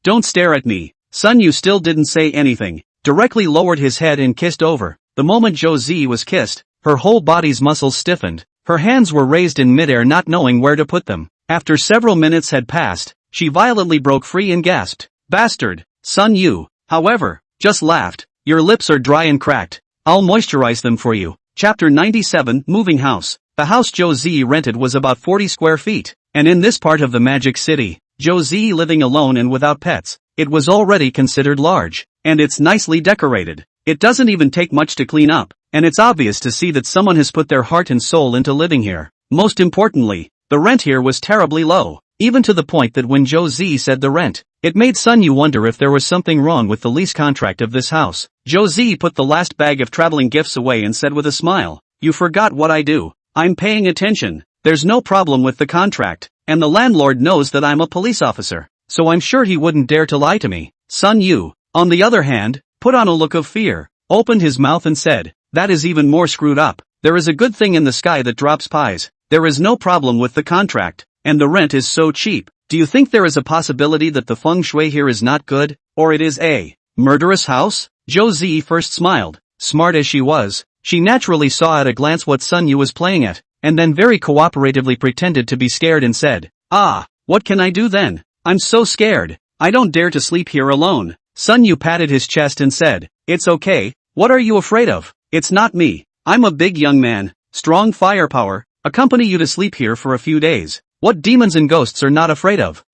don't stare at me. Sun Yu still didn't say anything, directly lowered his head and kissed over. The moment Zhou Ziyi was kissed, her whole body's muscles stiffened, her hands were raised in midair not knowing where to put them. After several minutes had passed, she violently broke free and gasped, Bastard! Sun Yu, however, just laughed. Your lips are dry and cracked. I'll moisturize them for you. Chapter 97 Moving House. The house Zhou Ziyi rented was about 40 square feet, and in this part of the Magic City, Zhou Ziyi living alone and without pets, it was already considered large, and it's nicely decorated. It doesn't even take much to clean up, and it's obvious to see that someone has put their heart and soul into living here. Most importantly, the rent here was terribly low, even to the point that when Zhou Ziyi said the rent, it made Sun Yu wonder if there was something wrong with the lease contract of this house. Zhou Ziyi put the last bag of traveling gifts away and said with a smile, You forgot what I do. I'm paying attention. There's no problem with the contract, and the landlord knows that I'm a police officer, so I'm sure he wouldn't dare to lie to me. Sun Yu, on the other hand, put on a look of fear, opened his mouth and said, That is even more screwed up. There is a good thing in the sky that drops pies. There is no problem with the contract, and the rent is so cheap. Do you think there is a possibility that the feng shui here is not good, or it is a murderous house? Zhou Ziyi first smiled. Smart as she was, she naturally saw at a glance what Sun Yu was playing at, and then very cooperatively pretended to be scared and said, What can I do then? I'm so scared. I don't dare to sleep here alone. Sun Yu patted his chest and said, It's okay. What are you afraid of? It's not me. I'm a big young man, strong firepower, accompany you to sleep here for a few days. What demons and ghosts are not afraid of?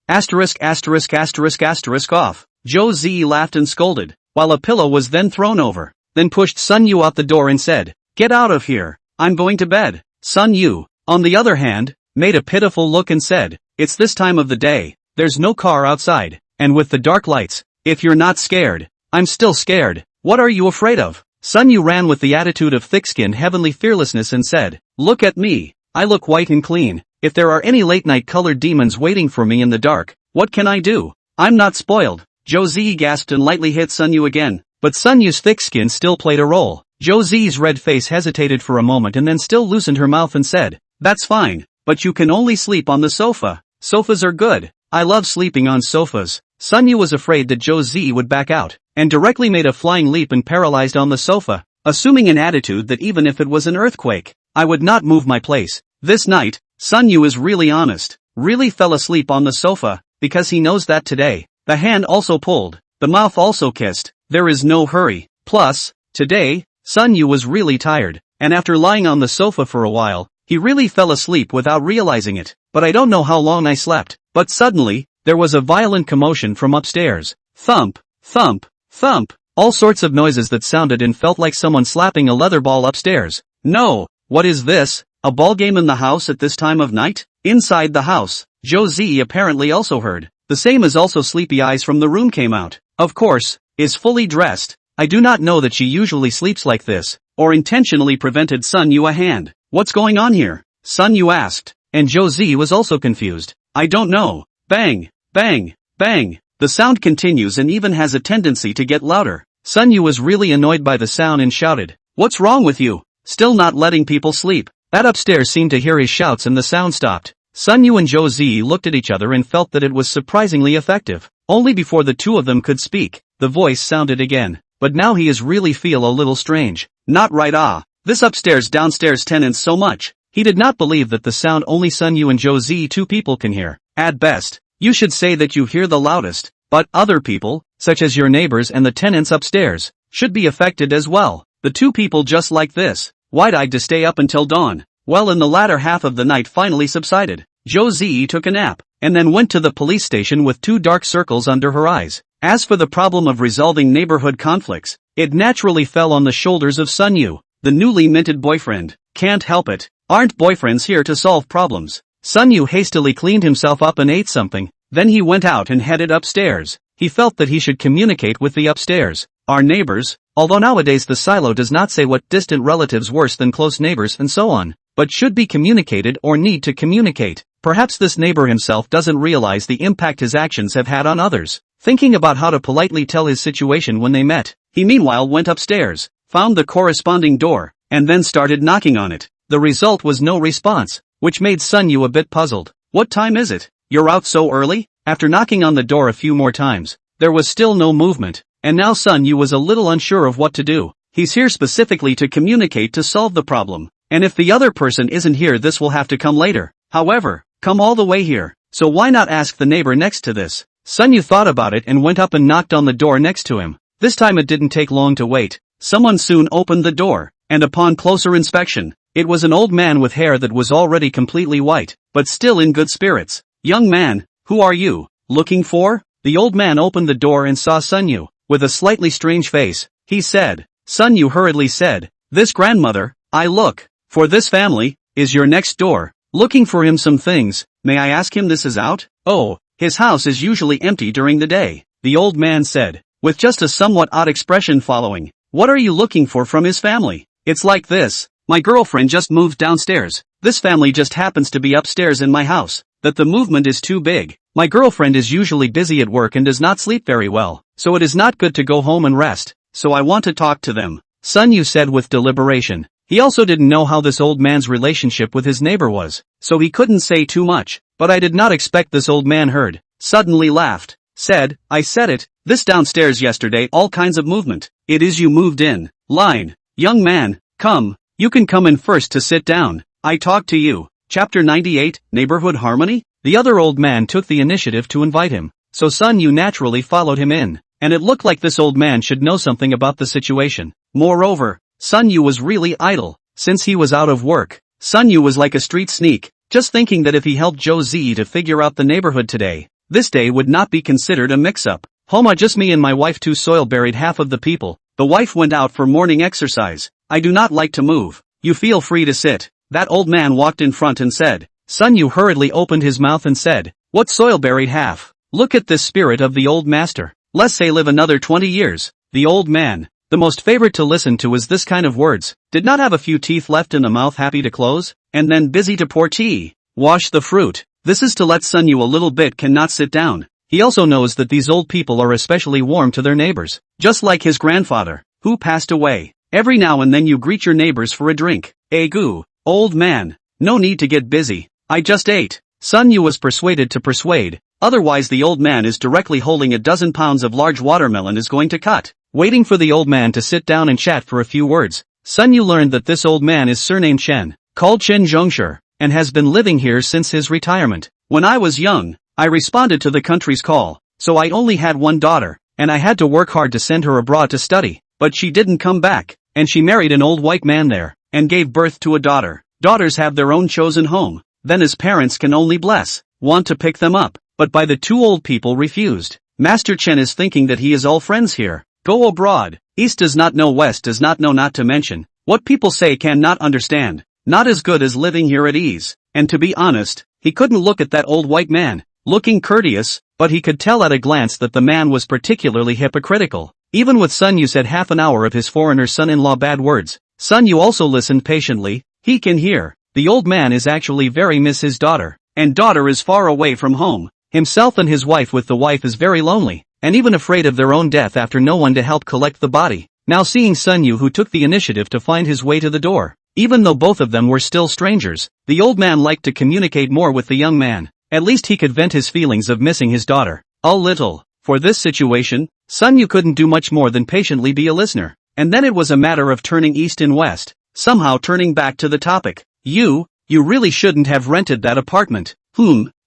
Off. Zhou Ziyi laughed and scolded, while a pillow was then thrown over, then pushed Sun Yu out the door and said, Get out of here. I'm going to bed. Sun Yu, on the other hand, made a pitiful look and said, It's this time of the day, there's no car outside, and with the dark lights, if you're not scared, I'm still scared. What are you afraid of? Sun Yu ran with the attitude of thick-skinned heavenly fearlessness and said, Look at me. I look white and clean. If there are any late-night colored demons waiting for me in the dark, what can I do? I'm not spoiled. Zhou Ziyi gasped and lightly hit Sun Yu again, but Sun Yu's thick skin still played a role. Zhou Ziyi's red face hesitated for a moment and then still loosened her mouth and said, That's fine, but you can only sleep on the sofa. Sofas are good. I love sleeping on sofas. Sun Yu was afraid that Zhou Ziyi would back out, and directly made a flying leap and paralyzed on the sofa, assuming an attitude that even if it was an earthquake, I would not move my place. This night, Sun Yu is really honest, really fell asleep on the sofa, because he knows that today, the hand also pulled, the mouth also kissed, there is no hurry. Plus, today, Sun Yu was really tired, and after lying on the sofa for a while, he really fell asleep without realizing it. But I don't know how long I slept. But suddenly, there was a violent commotion from upstairs. Thump, thump, thump, all sorts of noises that sounded and felt like someone slapping a leather ball upstairs. No, what is this? A ball game in the house at this time of night? Inside the house, Zhou Ziyi apparently also heard. The same as also sleepy eyes from the room came out. Of course, is fully dressed. I do not know that she usually sleeps like this, or intentionally prevented Sun Yu a hand. What's going on here? Sun Yu asked, and Zhou Ziyi was also confused. I don't know. Bang, bang, bang. The sound continues and even has a tendency to get louder. Sun Yu was really annoyed by the sound and shouted, What's wrong with you? Still not letting people sleep. That upstairs seemed to hear his shouts and the sound stopped. Sun Yu and Zhou Ziyi looked at each other and felt that it was surprisingly effective. Only before the two of them could speak, the voice sounded again. But now he is really feel a little strange. Not right. This upstairs downstairs tenants so much. He did not believe that the sound only Sun Yu and Josie two people can hear. At best, you should say that you hear the loudest, but other people, such as your neighbors and the tenants upstairs, should be affected as well. The two people just like this, wide-eyed to stay up until dawn. Well, in the latter half of the night finally subsided. Josie took a nap, and then went to the police station with 2 dark circles under her eyes. As for the problem of resolving neighborhood conflicts, it naturally fell on the shoulders of Sun Yu, the newly minted boyfriend. Can't help it. Aren't boyfriends here to solve problems? Sun Yu hastily cleaned himself up and ate something, then he went out and headed upstairs. He felt that he should communicate with the upstairs. Our neighbors, although nowadays the silo does not say what distant relatives worse than close neighbors and so on, but should be communicated or need to communicate. Perhaps this neighbor himself doesn't realize the impact his actions have had on others. Thinking about how to politely tell his situation when they met, he meanwhile went upstairs, found the corresponding door, and then started knocking on it. The result was no response, which made Sun Yu a bit puzzled. What time is it? You're out so early? After knocking on the door a few more times, there was still no movement, and now Sun Yu was a little unsure of what to do. He's here specifically to communicate to solve the problem, and if the other person isn't here this will have to come later. However, come all the way here, so why not ask the neighbor next to this? Sun Yu thought about it and went up and knocked on the door next to him. This time it didn't take long to wait. Someone soon opened the door, and upon closer inspection, it was an old man with hair that was already completely white, but still in good spirits. Young man, who are you looking for? The old man opened the door and saw Sun Yu, with a slightly strange face. He said. Sun Yu hurriedly said, "This grandmother, I look for this family, is your next door. Looking for him some things, may I ask him this is out?" "Oh, his house is usually empty during the day," the old man said, with just a somewhat odd expression following. "What are you looking for from his family?" "It's like this. My girlfriend just moved downstairs. This family just happens to be upstairs in my house. That the movement is too big. My girlfriend is usually busy at work and does not sleep very well, so it is not good to go home and rest, so I want to talk to them," Sun Yu said with deliberation. He also didn't know how this old man's relationship with his neighbor was, so he couldn't say too much. "But I did not expect this old man heard, suddenly laughed, said, I said it, this downstairs yesterday all kinds of movement. It is you moved in, line. Young man, come, you can come in first to sit down, I talk to you." Chapter 98, Neighborhood Harmony? The other old man took the initiative to invite him, so Sun Yu naturally followed him in, and it looked like this old man should know something about the situation. Moreover, Sun Yu was really idle, since he was out of work. Sun Yu was like a street sneak, just thinking that if he helped Josie to figure out the neighborhood today, this day would not be considered a mix-up. "Homa, just me and my wife too. Soil buried half of the people. The wife went out for morning exercise. I do not like to move. You feel free to sit." That old man walked in front and said. Sun Yu hurriedly opened his mouth and said, "What soil buried half? Look at this spirit of the old master. Let's say live another 20 years. The old man, the most favorite to listen to is this kind of words, did not have a few teeth left in the mouth happy to close, and then busy to pour tea. Wash the fruit. This is to let Sun Yu a little bit cannot sit down. He also knows that these old people are especially warm to their neighbors, just like his grandfather, who passed away. Every now and then you greet your neighbors for a drink. Egu, old man, no need to get busy. I just ate." Sun Yu was persuaded to persuade, otherwise the old man is directly holding a dozen pounds of large watermelon is going to cut. Waiting for the old man to sit down and chat for a few words, Sun Yu learned that this old man is surnamed Chen, called Chen Zhongshi, and has been living here since his retirement. "When I was young, I responded to the country's call, so I only had one daughter, and I had to work hard to send her abroad to study, but she didn't come back, and she married an old white man there, and gave birth to a daughter. Daughters have their own chosen home, then his parents can only bless, want to pick them up, but by the two old people refused. Master Chen is thinking that he is all friends here. Go abroad. East does not know, west does not know, not to mention, what people say cannot understand. Not as good as living here at ease." And to be honest, he couldn't look at that old white man, looking courteous, but he could tell at a glance that the man was particularly hypocritical. Even with Sun Yu said half an hour of his foreigner son-in-law bad words, Sun Yu also listened patiently. He can hear. The old man is actually very miss his daughter, and daughter is far away from home. Himself and his wife with the wife is very lonely, and even afraid of their own death after no one to help collect the body. Now seeing Sun Yu who took the initiative to find his way to the door, even though both of them were still strangers, the old man liked to communicate more with the young man. At least he could vent his feelings of missing his daughter. A little. For this situation, Sun Yu couldn't do much more than patiently be a listener. And then it was a matter of turning east and west, somehow turning back to the topic. "You, You really shouldn't have rented that apartment.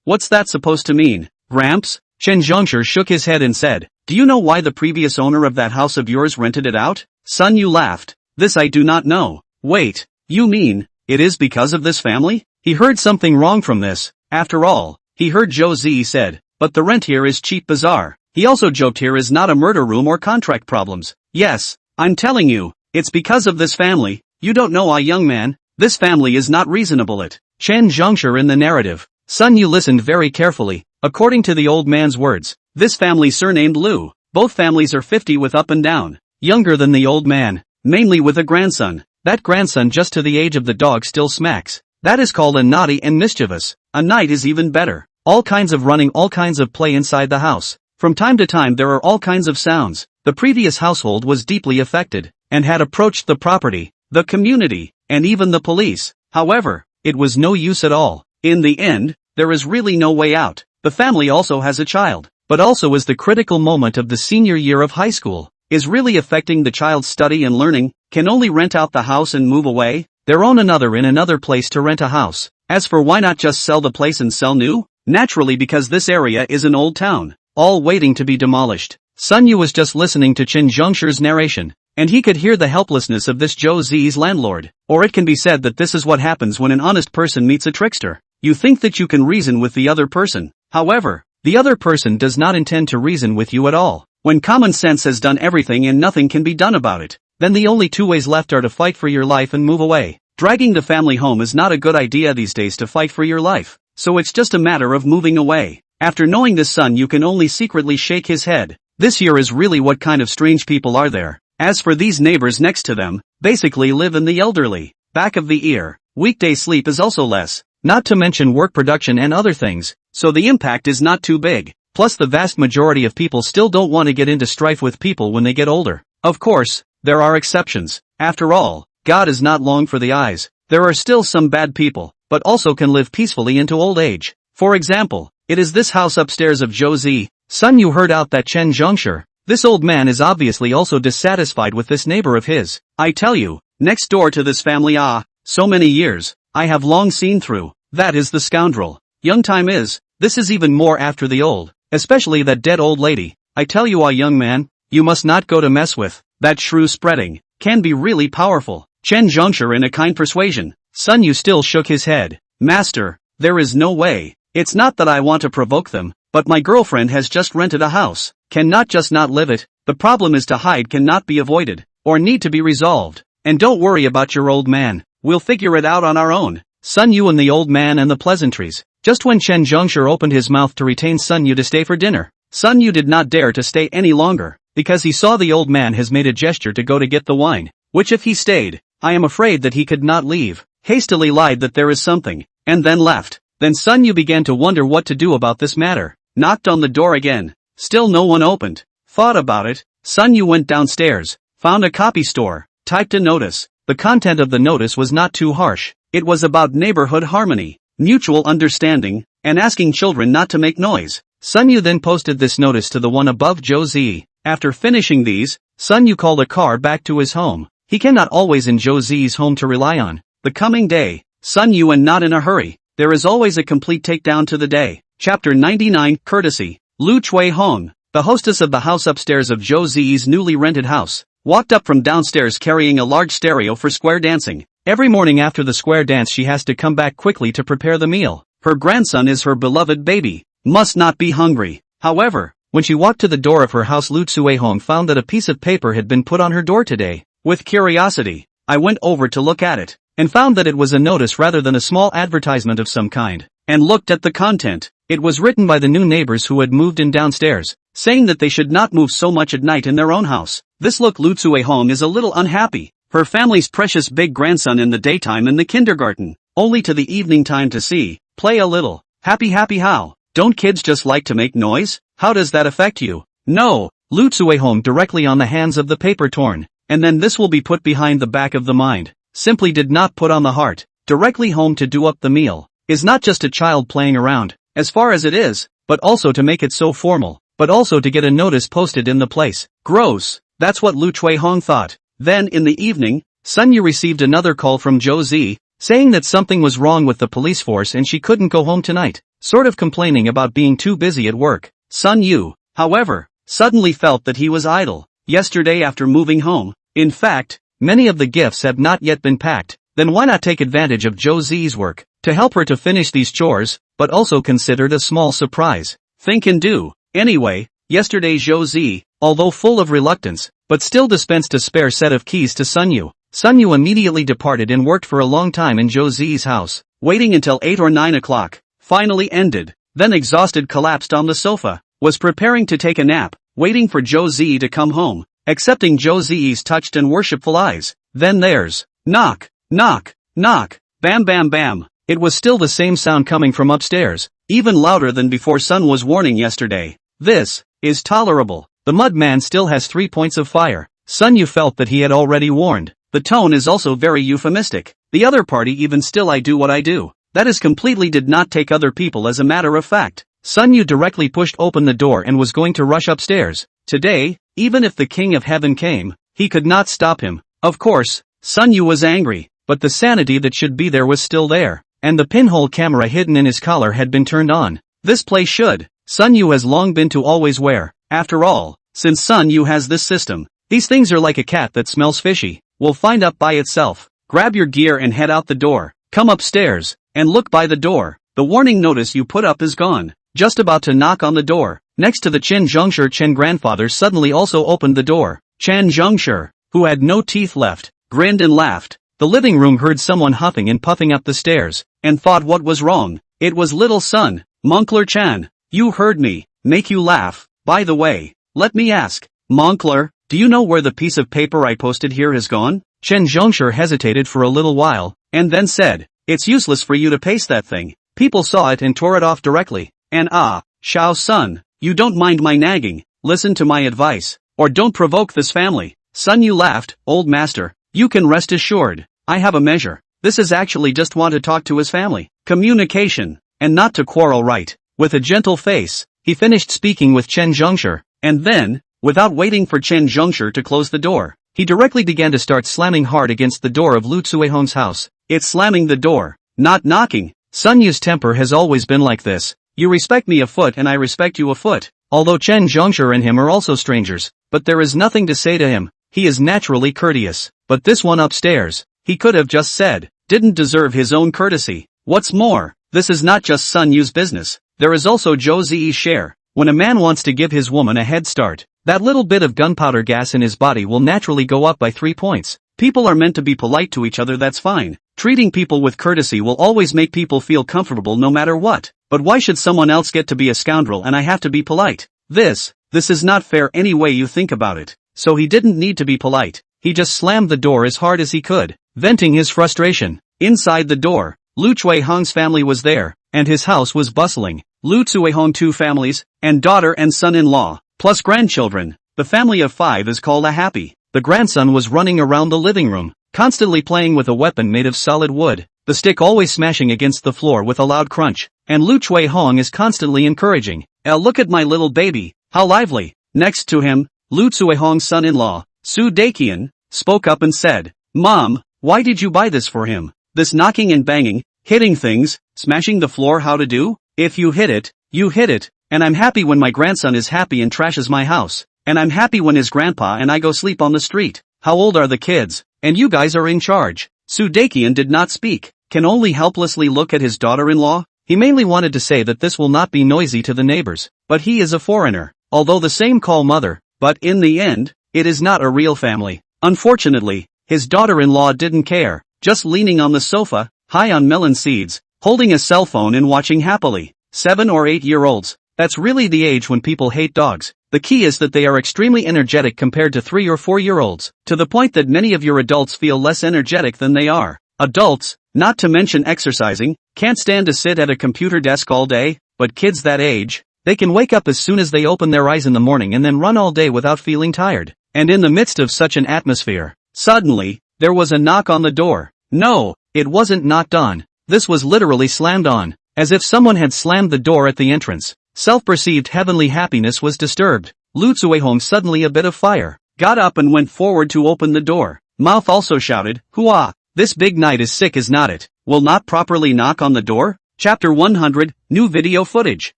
What's that supposed to mean? Gramps? Chen Zhongshu shook his head and said, do you know why the previous owner of that house of yours rented it out? Sun Yu laughed. This I do not know. Wait, you mean, it is because of this family? He heard something wrong from this. After all, he heard Zhou Zi said, but the rent here is cheap bazaar. He also joked here is not a murder room or contract problems. Yes, I'm telling you, it's because of this family. You don't know, young man, this family is not reasonable. It. Chen Zhongshu in the narrative. Sun Yu listened very carefully. According to the old man's words, this family surnamed Lu. Both families are 50 with up and down. Younger than the old man, mainly with a grandson. That grandson just to the age of the dog still smacks. That is called a naughty and mischievous. A night is even better. All kinds of running, all kinds of play inside the house. From time to time there are all kinds of sounds. The previous household was deeply affected, and had approached the property, the community, and even the police. However, it was no use at all. In the end, there is really no way out. The family also has a child, but also is the critical moment of the senior year of high school, is really affecting the child's study and learning, can only rent out the house and move away. They're own another in another place to rent a house. As for why not just sell the place and sell new? Naturally because this area is an old town, all waiting to be demolished. Sun Yu was just listening to Chen Zhongshu's narration, and he could hear the helplessness of this Zhou Zi's landlord. Or it can be said that this is what happens when an honest person meets a trickster. You think that you can reason with the other person. However, the other person does not intend to reason with you at all. When common sense has done everything and nothing can be done about it, then the only two ways left are to fight for your life and move away. Dragging the family home is not a good idea these days to fight for your life, so it's just a matter of moving away. After knowing this, Sun Yu can only secretly shake his head. This here is really what kind of strange people are there. As for these neighbors next to them, basically live in the elderly, back of the ear. Weekday sleep is also less, not to mention work production and other things, so the impact is not too big. Plus the vast majority of people still don't want to get into strife with people when they get older. Of course, there are exceptions. After all, God is not long for the eyes. There are still some bad people, but also can live peacefully into old age. For example, it is this house upstairs of Zhou Zi. Sun Yu heard out that Chen Zhongshu. This old man is obviously also dissatisfied with this neighbor of his. I tell you, next door to this family, so many years, I have long seen through. That is the scoundrel. Young time is, this is even more after the old. Especially that dead old lady. I tell you, young man, you must not go to mess with. That shrew spreading can be really powerful. Chen Zhongshu in a kind persuasion. Sun Yu still shook his head. Master, there is no way. It's not that I want to provoke them, but my girlfriend has just rented a house. Cannot just not live it. The problem is to hide cannot be avoided, or need to be resolved. And don't worry about your old man. We'll figure it out on our own. Sun Yu and the old man and the pleasantries. Just when Chen Zhongshu opened his mouth to retain Sun Yu to stay for dinner, Sun Yu did not dare to stay any longer, because he saw the old man has made a gesture to go to get the wine, which if he stayed, I am afraid that he could not leave. Hastily lied that there is something, and then left. Then Sun Yu began to wonder what to do about this matter. Knocked on the door again. Still no one opened. Thought about it. Sun Yu went downstairs, found a copy store, typed a notice. The content of the notice was not too harsh. It was about neighborhood harmony, mutual understanding, and asking children not to make noise. Sun Yu then posted this notice to the one above Zhou Zi. After finishing these, Sun Yu called a car back to his home. He cannot always in Zhou Zi's home to rely on. The coming day, Sun Yu and not in a hurry. There is always a complete takedown to the day. Chapter 99, Courtesy. Lu Chui Hong, the hostess of the house upstairs of Zhou Zi's newly rented house, walked up from downstairs carrying a large stereo for square dancing. Every morning after the square dance she has to come back quickly to prepare the meal. Her grandson is her beloved baby. Must not be hungry. However, when she walked to the door of her house, Lu Chui Hong found that a piece of paper had been put on her door today. With curiosity, I went over to look at it, and found that it was a notice rather than a small advertisement of some kind, and looked at the content. It was written by the new neighbors who had moved in downstairs, saying that they should not move so much at night in their own house. This look, Lu Chui Hong is a little unhappy. Her family's precious big grandson in the daytime in the kindergarten, only to the evening time to see, play a little. Happy how? Don't kids just like to make noise? How does that affect you? No, Lu Chui Hong directly on the hands of the paper torn, and then this will be put behind the back of the mind. Simply did not put on the heart, directly home to do up the meal. Is not just a child playing around, as far as it is, but also to make it so formal, but also to get a notice posted in the place. Gross, that's what Lu Chui Hong thought. Then in the evening, Sun Yu received another call from Zhou Zi. saying that something was wrong with the police force and she couldn't go home tonight, sort of complaining about being too busy at work. Sun Yu, however, suddenly felt that he was idle yesterday after moving home. In fact, many of the gifts have not yet been packed. Then why not take advantage of Zhou Zi's work to help her to finish these chores, but also considered a small surprise thing and do. Anyway, yesterday Zhou Zi, although full of reluctance, but still dispensed a spare set of keys to Sun Yu. Sun Yu immediately departed and worked for a long time in Zhou Zi's house, waiting until 8 or 9 o'clock, finally ended, then exhausted collapsed on the sofa, was preparing to take a nap, waiting for Zhou Zi to come home, accepting Zhou Zi's touched and worshipful eyes. Then there's knock, knock, knock, bam bam bam. It was still the same sound coming from upstairs, even louder than before. Sun was warning yesterday. This is tolerable. The mud man still has 3 points of fire. Sun Yu felt that he had already warned. The tone is also very euphemistic. The other party even still I do what I do. That is completely did not take other people as a matter of fact. Sun Yu directly pushed open the door and was going to rush upstairs. Today, even if the King of Heaven came, he could not stop him. Of course, Sun Yu was angry, but the sanity that should be there was still there, and the pinhole camera hidden in his collar had been turned on. This place should. Sun Yu has long been to always wear. After all, since Sun Yu has this system, these things are like a cat that smells fishy, will find up by itself. Grab your gear and head out the door. Come upstairs, and look by the door. The warning notice you put up is gone. Just about to knock on the door, next to the Chen Zhengshi, Chen grandfather suddenly also opened the door. Chen Zhengshi, who had no teeth left, grinned and laughed. The living room heard someone huffing and puffing up the stairs, and thought what was wrong. It was little son, Moncler Chan. You heard me, make you laugh. By the way, let me ask, Moncler, do you know where the piece of paper I posted here has gone? Chen Zhengshi hesitated for a little while, and then said, it's useless for you to paste that thing. People saw it and tore it off directly. And Xiao Sun, you don't mind my nagging, listen to my advice, or don't provoke this family. Sun Yu laughed. Old master, you can rest assured, I have a measure. This is actually just want to talk to his family. Communication, and not to quarrel, right? With a gentle face, he finished speaking with Chen Zhengshi, and then, without waiting for Chen Zhengshi to close the door, he directly began to start slamming hard against the door of Lu Cuihong's house. It's slamming the door, not knocking. Sun Yu's temper has always been like this. You respect me a foot and I respect you a foot. Although Chen Zhengshi and him are also strangers, but there is nothing to say to him. He is naturally courteous. But this one upstairs, he could have just said, didn't deserve his own courtesy. What's more, this is not just Sun Yu's business. There is also Zhou Zi's share. When a man wants to give his woman a head start, that little bit of gunpowder gas in his body will naturally go up by 3 points. People are meant to be polite to each other, that's fine. Treating people with courtesy will always make people feel comfortable no matter what. But why should someone else get to be a scoundrel and I have to be polite? This is not fair any way you think about it. So he didn't need to be polite. He just slammed the door as hard as he could, venting his frustration. Inside the door, Lu Cuihong's family was there, and his house was bustling. Lu Cuihong 2 families, and daughter and son-in-law, plus grandchildren. The family of 5 is called a happy. The grandson was running around the living room, constantly playing with a weapon made of solid wood, the stick always smashing against the floor with a loud crunch, and Lu Cuihong is constantly encouraging, look at my little baby, how lively. Next to him, Lu Cuihong's son-in-law, Su Daqian, spoke up and said, Mom, why did you buy this for him? This knocking and banging, hitting things, smashing the floor, how to do? If you hit it, and I'm happy when my grandson is happy and trashes my house, and I'm happy when his grandpa and I go sleep on the street. How old are the kids? And you guys are in charge. Su Daqian did not speak, can only helplessly look at his daughter-in-law. He mainly wanted to say that this will not be noisy to the neighbors, but he is a foreigner, although the same call mother, but in the end, it is not a real family. Unfortunately, his daughter-in-law didn't care, just leaning on the sofa, high on melon seeds, holding a cell phone and watching happily. 7 or 8-year-olds, that's really the age when people hate dogs. The key is that they are extremely energetic compared to 3 or 4-year-olds, to the point that many of your adults feel less energetic than they are. Adults, not to mention exercising, can't stand to sit at a computer desk all day, but kids that age, they can wake up as soon as they open their eyes in the morning and then run all day without feeling tired. And in the midst of such an atmosphere, suddenly, there was a knock on the door. No, it wasn't knocked on. This was literally slammed on, as if someone had slammed the door at the entrance. Self-perceived heavenly happiness was disturbed. Lu Cuihong, suddenly a bit of fire, got up and went forward to open the door. Mouth also shouted, Hua! This big night is sick, is not it? Will not properly knock on the door? Chapter 100, New Video Footage.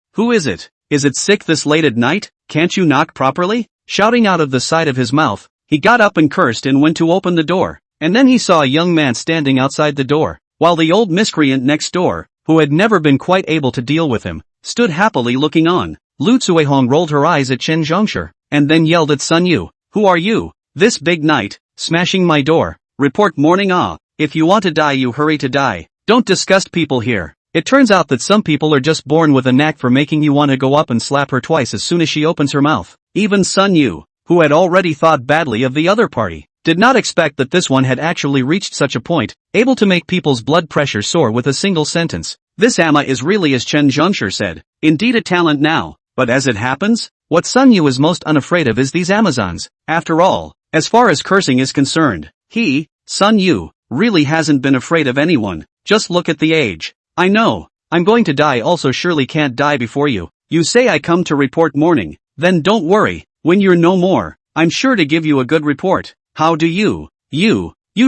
Who is it? Is it sick this late at night? Can't you knock properly? Shouting out of the side of his mouth, he got up and cursed and went to open the door. And then he saw a young man standing outside the door, while the old miscreant next door, who had never been quite able to deal with him, stood happily looking on. Lu Tsuehong rolled her eyes at Chen Zhongshu, and then yelled at Sun Yu, "Who are you? This big night, smashing my door. Report morning ah. If you want to die, you hurry to die. Don't disgust people here." It turns out that some people are just born with a knack for making you want to go up and slap her twice as soon as she opens her mouth. Even Sun Yu, who had already thought badly of the other party, did not expect that this one had actually reached such a point, able to make people's blood pressure soar with a single sentence. This Amma is really, as Chen Zhongshu said, indeed a talent now, but as it happens, what Sun Yu is most unafraid of is these Amazons. After all, as far as cursing is concerned, he, Sun Yu, really hasn't been afraid of anyone. Just look at the age. I know, I'm going to die, also surely can't die before you. You say I come to report morning, then don't worry, when you're no more, I'm sure to give you a good report. How do you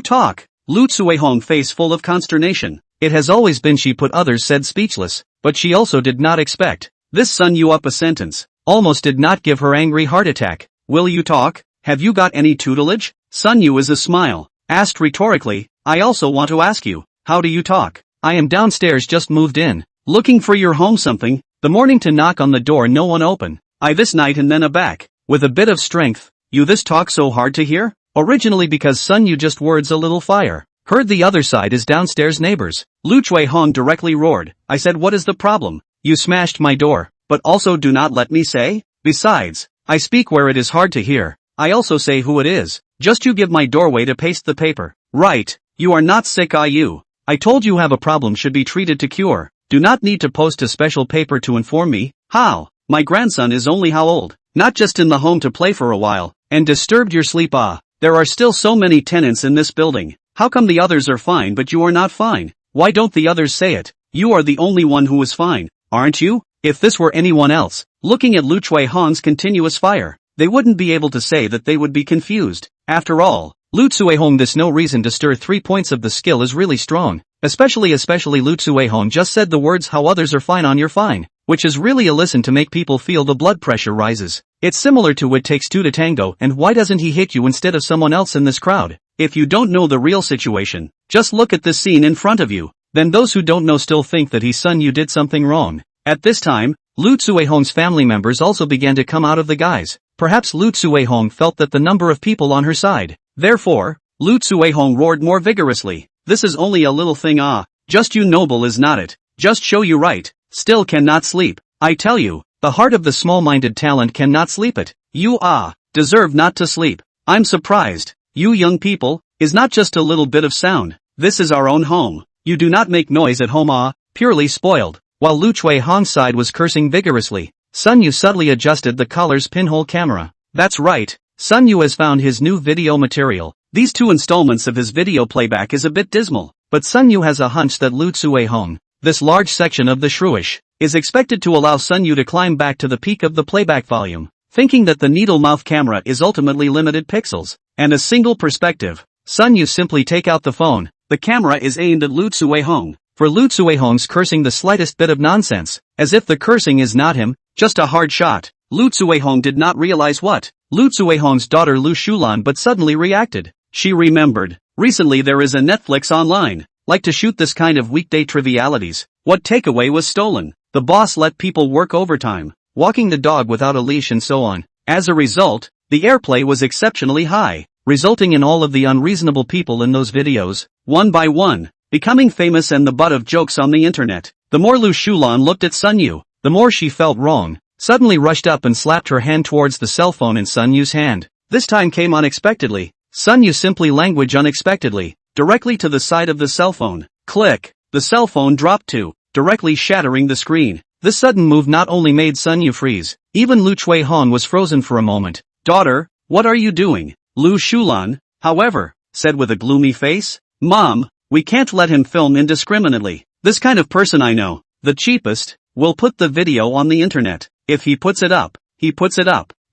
talk? Lu Tsuehong face full of consternation. It has always been she put others said speechless, but she also did not expect this Sun Yu up a sentence, almost did not give her angry heart attack. Will you talk? Have you got any tutelage? Sun Yu is a smile, asked rhetorically, I also want to ask you, how do you talk? I am downstairs, just moved in, looking for your home something, the morning to knock on the door, no one open, I this night and then aback, with a bit of strength, you this talk so hard to hear? Originally because Sun Yu just words a little fire, heard the other side is downstairs neighbors. Lu Tsuehong directly roared, I said what is the problem? You smashed my door, but also do not let me say? Besides, I speak where it is hard to hear, I also say who it is, just you give my doorway to paste the paper. Right, you are not sick you. I told you have a problem should be treated to cure, do not need to post a special paper to inform me. How? My grandson is only how old? Not just in the home to play for a while, and disturbed your sleep There are still so many tenants in this building, how come the others are fine but you are not fine? Why don't the others say it? You are the only one who is fine, aren't you? If this were anyone else, looking at Lu Tsuehong's continuous fire, they wouldn't be able to say that they would be confused. After all, Lu Tsuehong, this no reason to stir 3 points of the skill is really strong, especially Lu Tsuehong just said the words how others are fine on you're fine, which is really a listen to make people feel the blood pressure rises. It's similar to It Takes Two to Tango, and why doesn't he hit you instead of someone else in this crowd? If you don't know the real situation, just look at this scene in front of you, then those who don't know still think that Sun Yu did something wrong. At this time, Lu Tsuehong's family members also began to come out of the guise. Perhaps Lu Tsuehong felt that the number of people on her side. Therefore, Lu Tsuehong roared more vigorously. This is only a little thing just you noble is not it? Just show you right, still cannot sleep. I tell you, the heart of the small-minded talent cannot sleep it. You deserve not to sleep. I'm surprised. You young people, is not just a little bit of sound. This is our own home. You do not make noise at home purely spoiled. While Lu Tsuehong's side was cursing vigorously, Sun Yu subtly adjusted the collar's pinhole camera. That's right, Sun Yu has found his new video material. These 2 installments of his video playback is a bit dismal, but Sun Yu has a hunch that Lu Tsuehong, this large section of the shrewish, is expected to allow Sun Yu to climb back to the peak of the playback volume, thinking that the needle mouth camera is ultimately limited pixels, and a single perspective. Sun Yu simply take out the phone, the camera is aimed at Lu Tsuehong. For Lu Tsuehong's cursing the slightest bit of nonsense, as if the cursing is not him, just a hard shot. Lu Tsuehong did not realize what Lu Tsuehong's daughter Lu Shulan but suddenly reacted. She remembered, recently there is a Netflix online, like to shoot this kind of weekday trivialities. What takeaway was stolen? The boss let people work overtime, walking the dog without a leash and so on. As a result, the airplay was exceptionally high, resulting in all of the unreasonable people in those videos, one by one, becoming famous and the butt of jokes on the internet. The more Lu Shulan looked at Sun Yu, the more she felt wrong, suddenly rushed up and slapped her hand towards the cell phone in Sun Yu's hand. This time came unexpectedly. Sun Yu simply language unexpectedly, directly to the side of the cell phone. Click! The cell phone dropped too, directly shattering the screen. This sudden move not only made Sun Yu freeze, even Lu Tsuehong was frozen for a moment. Daughter, what are you doing? Lu Shulan, however, said with a gloomy face. Mom, we can't let him film indiscriminately. This kind of person I know, the cheapest, will put the video on the internet. If he puts it up,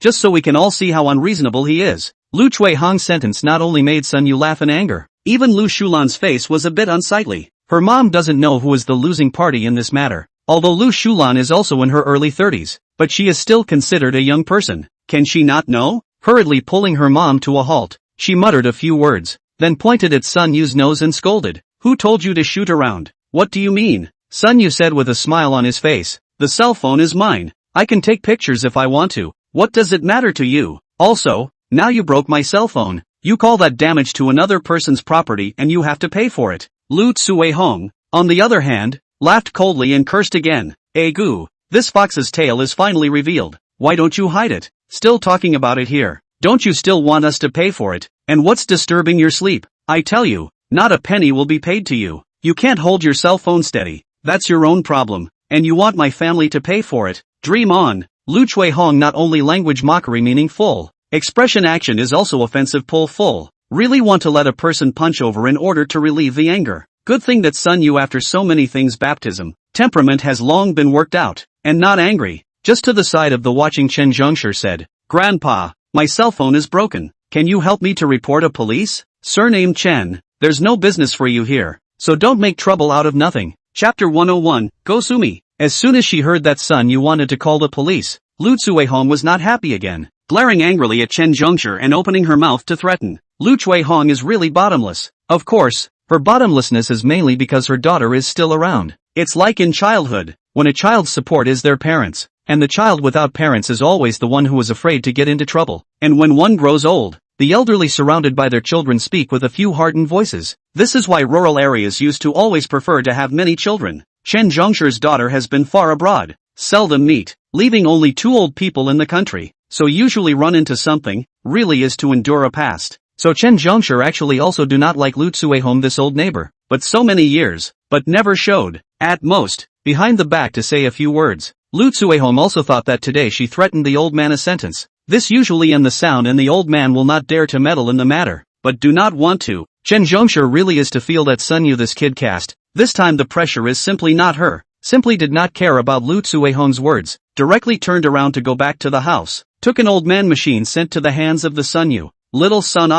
just so we can all see how unreasonable he is. Lu Tsuehong's sentence not only made Sun Yu laugh in anger, Even Lu Shulan's face was a bit unsightly. Her mom doesn't know who is the losing party in this matter. Although Lu Shulan is also in her early 30s, but she is still considered a young person. Can she not know? Hurriedly pulling her mom to a halt, she muttered a few words, then pointed at Sun Yu's nose and scolded. Who told you to shoot around? What do you mean? Sun Yu said with a smile on his face. The cell phone is mine. I can take pictures if I want to. What does it matter to you? Also, now you broke my cell phone. You call that damage to another person's property and you have to pay for it. Lu Tsui-hong, on the other hand, laughed coldly and cursed again. Goo, this fox's tail is finally revealed. Why don't you hide it? Still talking about it here. Don't you still want us to pay for it? And what's disturbing your sleep? I tell you, not a penny will be paid to you. You can't hold your cell phone steady. That's your own problem. And you want my family to pay for it? Dream on. Lu Chui-hong not only language mockery meaning full. Expression action is also offensive pull full. Really want to let a person punch over in order to relieve the anger. Good thing that Sun Yu after so many things baptism, temperament has long been worked out, and not angry. Just to the side of the watching Chen Zhengshi said, Grandpa, my cell phone is broken. Can you help me to report a police? Surname Chen, there's no business for you here, so don't make trouble out of nothing. Chapter 101, Gosumi. As soon as she heard that Sun Yu wanted to call the police, Lu Cui-hong was not happy again, glaring angrily at Chen Zhengshi and opening her mouth to threaten. Lu Cui-hong is really bottomless. Of course, her bottomlessness is mainly because her daughter is still around. It's like in childhood, when a child's support is their parents. And the child without parents is always the one who is afraid to get into trouble. And when one grows old, the elderly surrounded by their children speak with a few hardened voices. This is why rural areas used to always prefer to have many children. Chen Zhengshi's daughter has been far abroad, seldom meet, leaving only 2 old people in the country, so usually run into something, really is to endure a past. So Chen Zhengshi actually also do not like Lu Cui-hong, this old neighbor, but so many years, but never showed, at most, behind the back to say a few words. Lu Cui-hong also thought that today she threatened the old man a sentence. This usually end the sound and the old man will not dare to meddle in the matter, but do not want to. Chen Zhengshi really is to feel that Sun Yu this kid cast. This time the pressure is simply not her. Simply did not care about Lu Cui-hong's words, directly turned around to go back to the house. Took an old man machine sent to the hands of the Sun Yu. Little son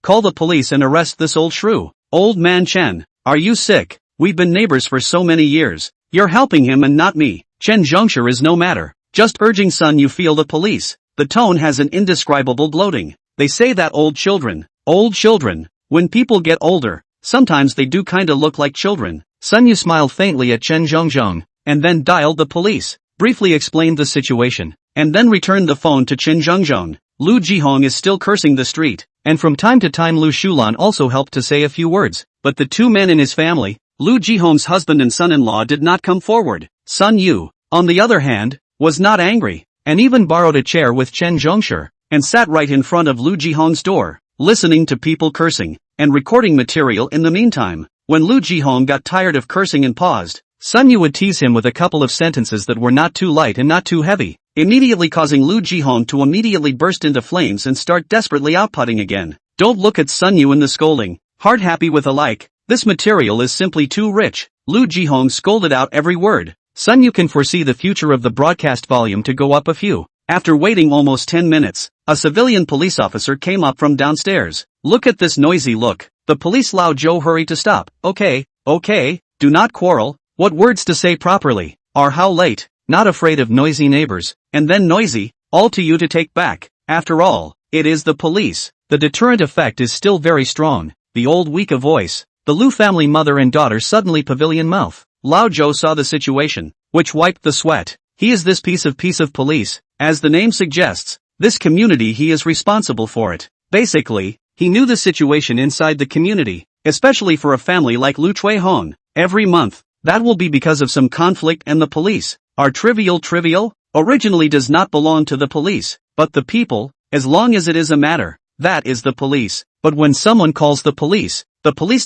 call the police and arrest this old shrew. Old man Chen, are you sick? We've been neighbors for so many years. You're helping him and not me. Chen Zhengshi is no matter, just urging Sun Yu feel the police. The tone has an indescribable gloating. They say that old children, when people get older, sometimes they do kinda look like children. Sun Yu smiled faintly at Chen Zhengzheng, and then dialed the police, briefly explained the situation, and then returned the phone to Chen Zhengzheng. Lu Jihong is still cursing the street, and from time to time Lu Shulan also helped to say a few words, but the 2 men in his family, Lu Jihong's husband and son-in-law, did not come forward. Sun Yu, on the other hand, was not angry, and even borrowed a chair with Chen Zhengshi, and sat right in front of Lu Jihong's door, listening to people cursing, and recording material in the meantime. When Lu Jihong got tired of cursing and paused, Sun Yu would tease him with a couple of sentences that were not too light and not too heavy, immediately causing Lu Jihong to immediately burst into flames and start desperately outputting again. Don't look at Sun Yu in the scolding, heart happy with a like, this material is simply too rich. Lu Jihong scolded out every word. Sun Yu can foresee the future of the broadcast volume to go up a few. After waiting almost 10 minutes, a civilian police officer came up from downstairs. Look at this noisy look. The police Lao Zhou hurried to stop. Okay, do not quarrel. What words to say properly? Are how late, not afraid of noisy neighbors, and then noisy, all to you to take back. After all, it is the police. The deterrent effect is still very strong. The old weak voice. The Lu family mother and daughter suddenly pavilion mouth. Lao Zhou saw the situation, which wiped the sweat. He is this piece of police, as the name suggests, this community he is responsible for it. Basically, he knew the situation inside the community, especially for a family like Lu Cui-hong. Every month, that will be because of some conflict and the police are trivial, originally does not belong to the police, but the people, as long as it is a matter, that is the police. But when someone calls the police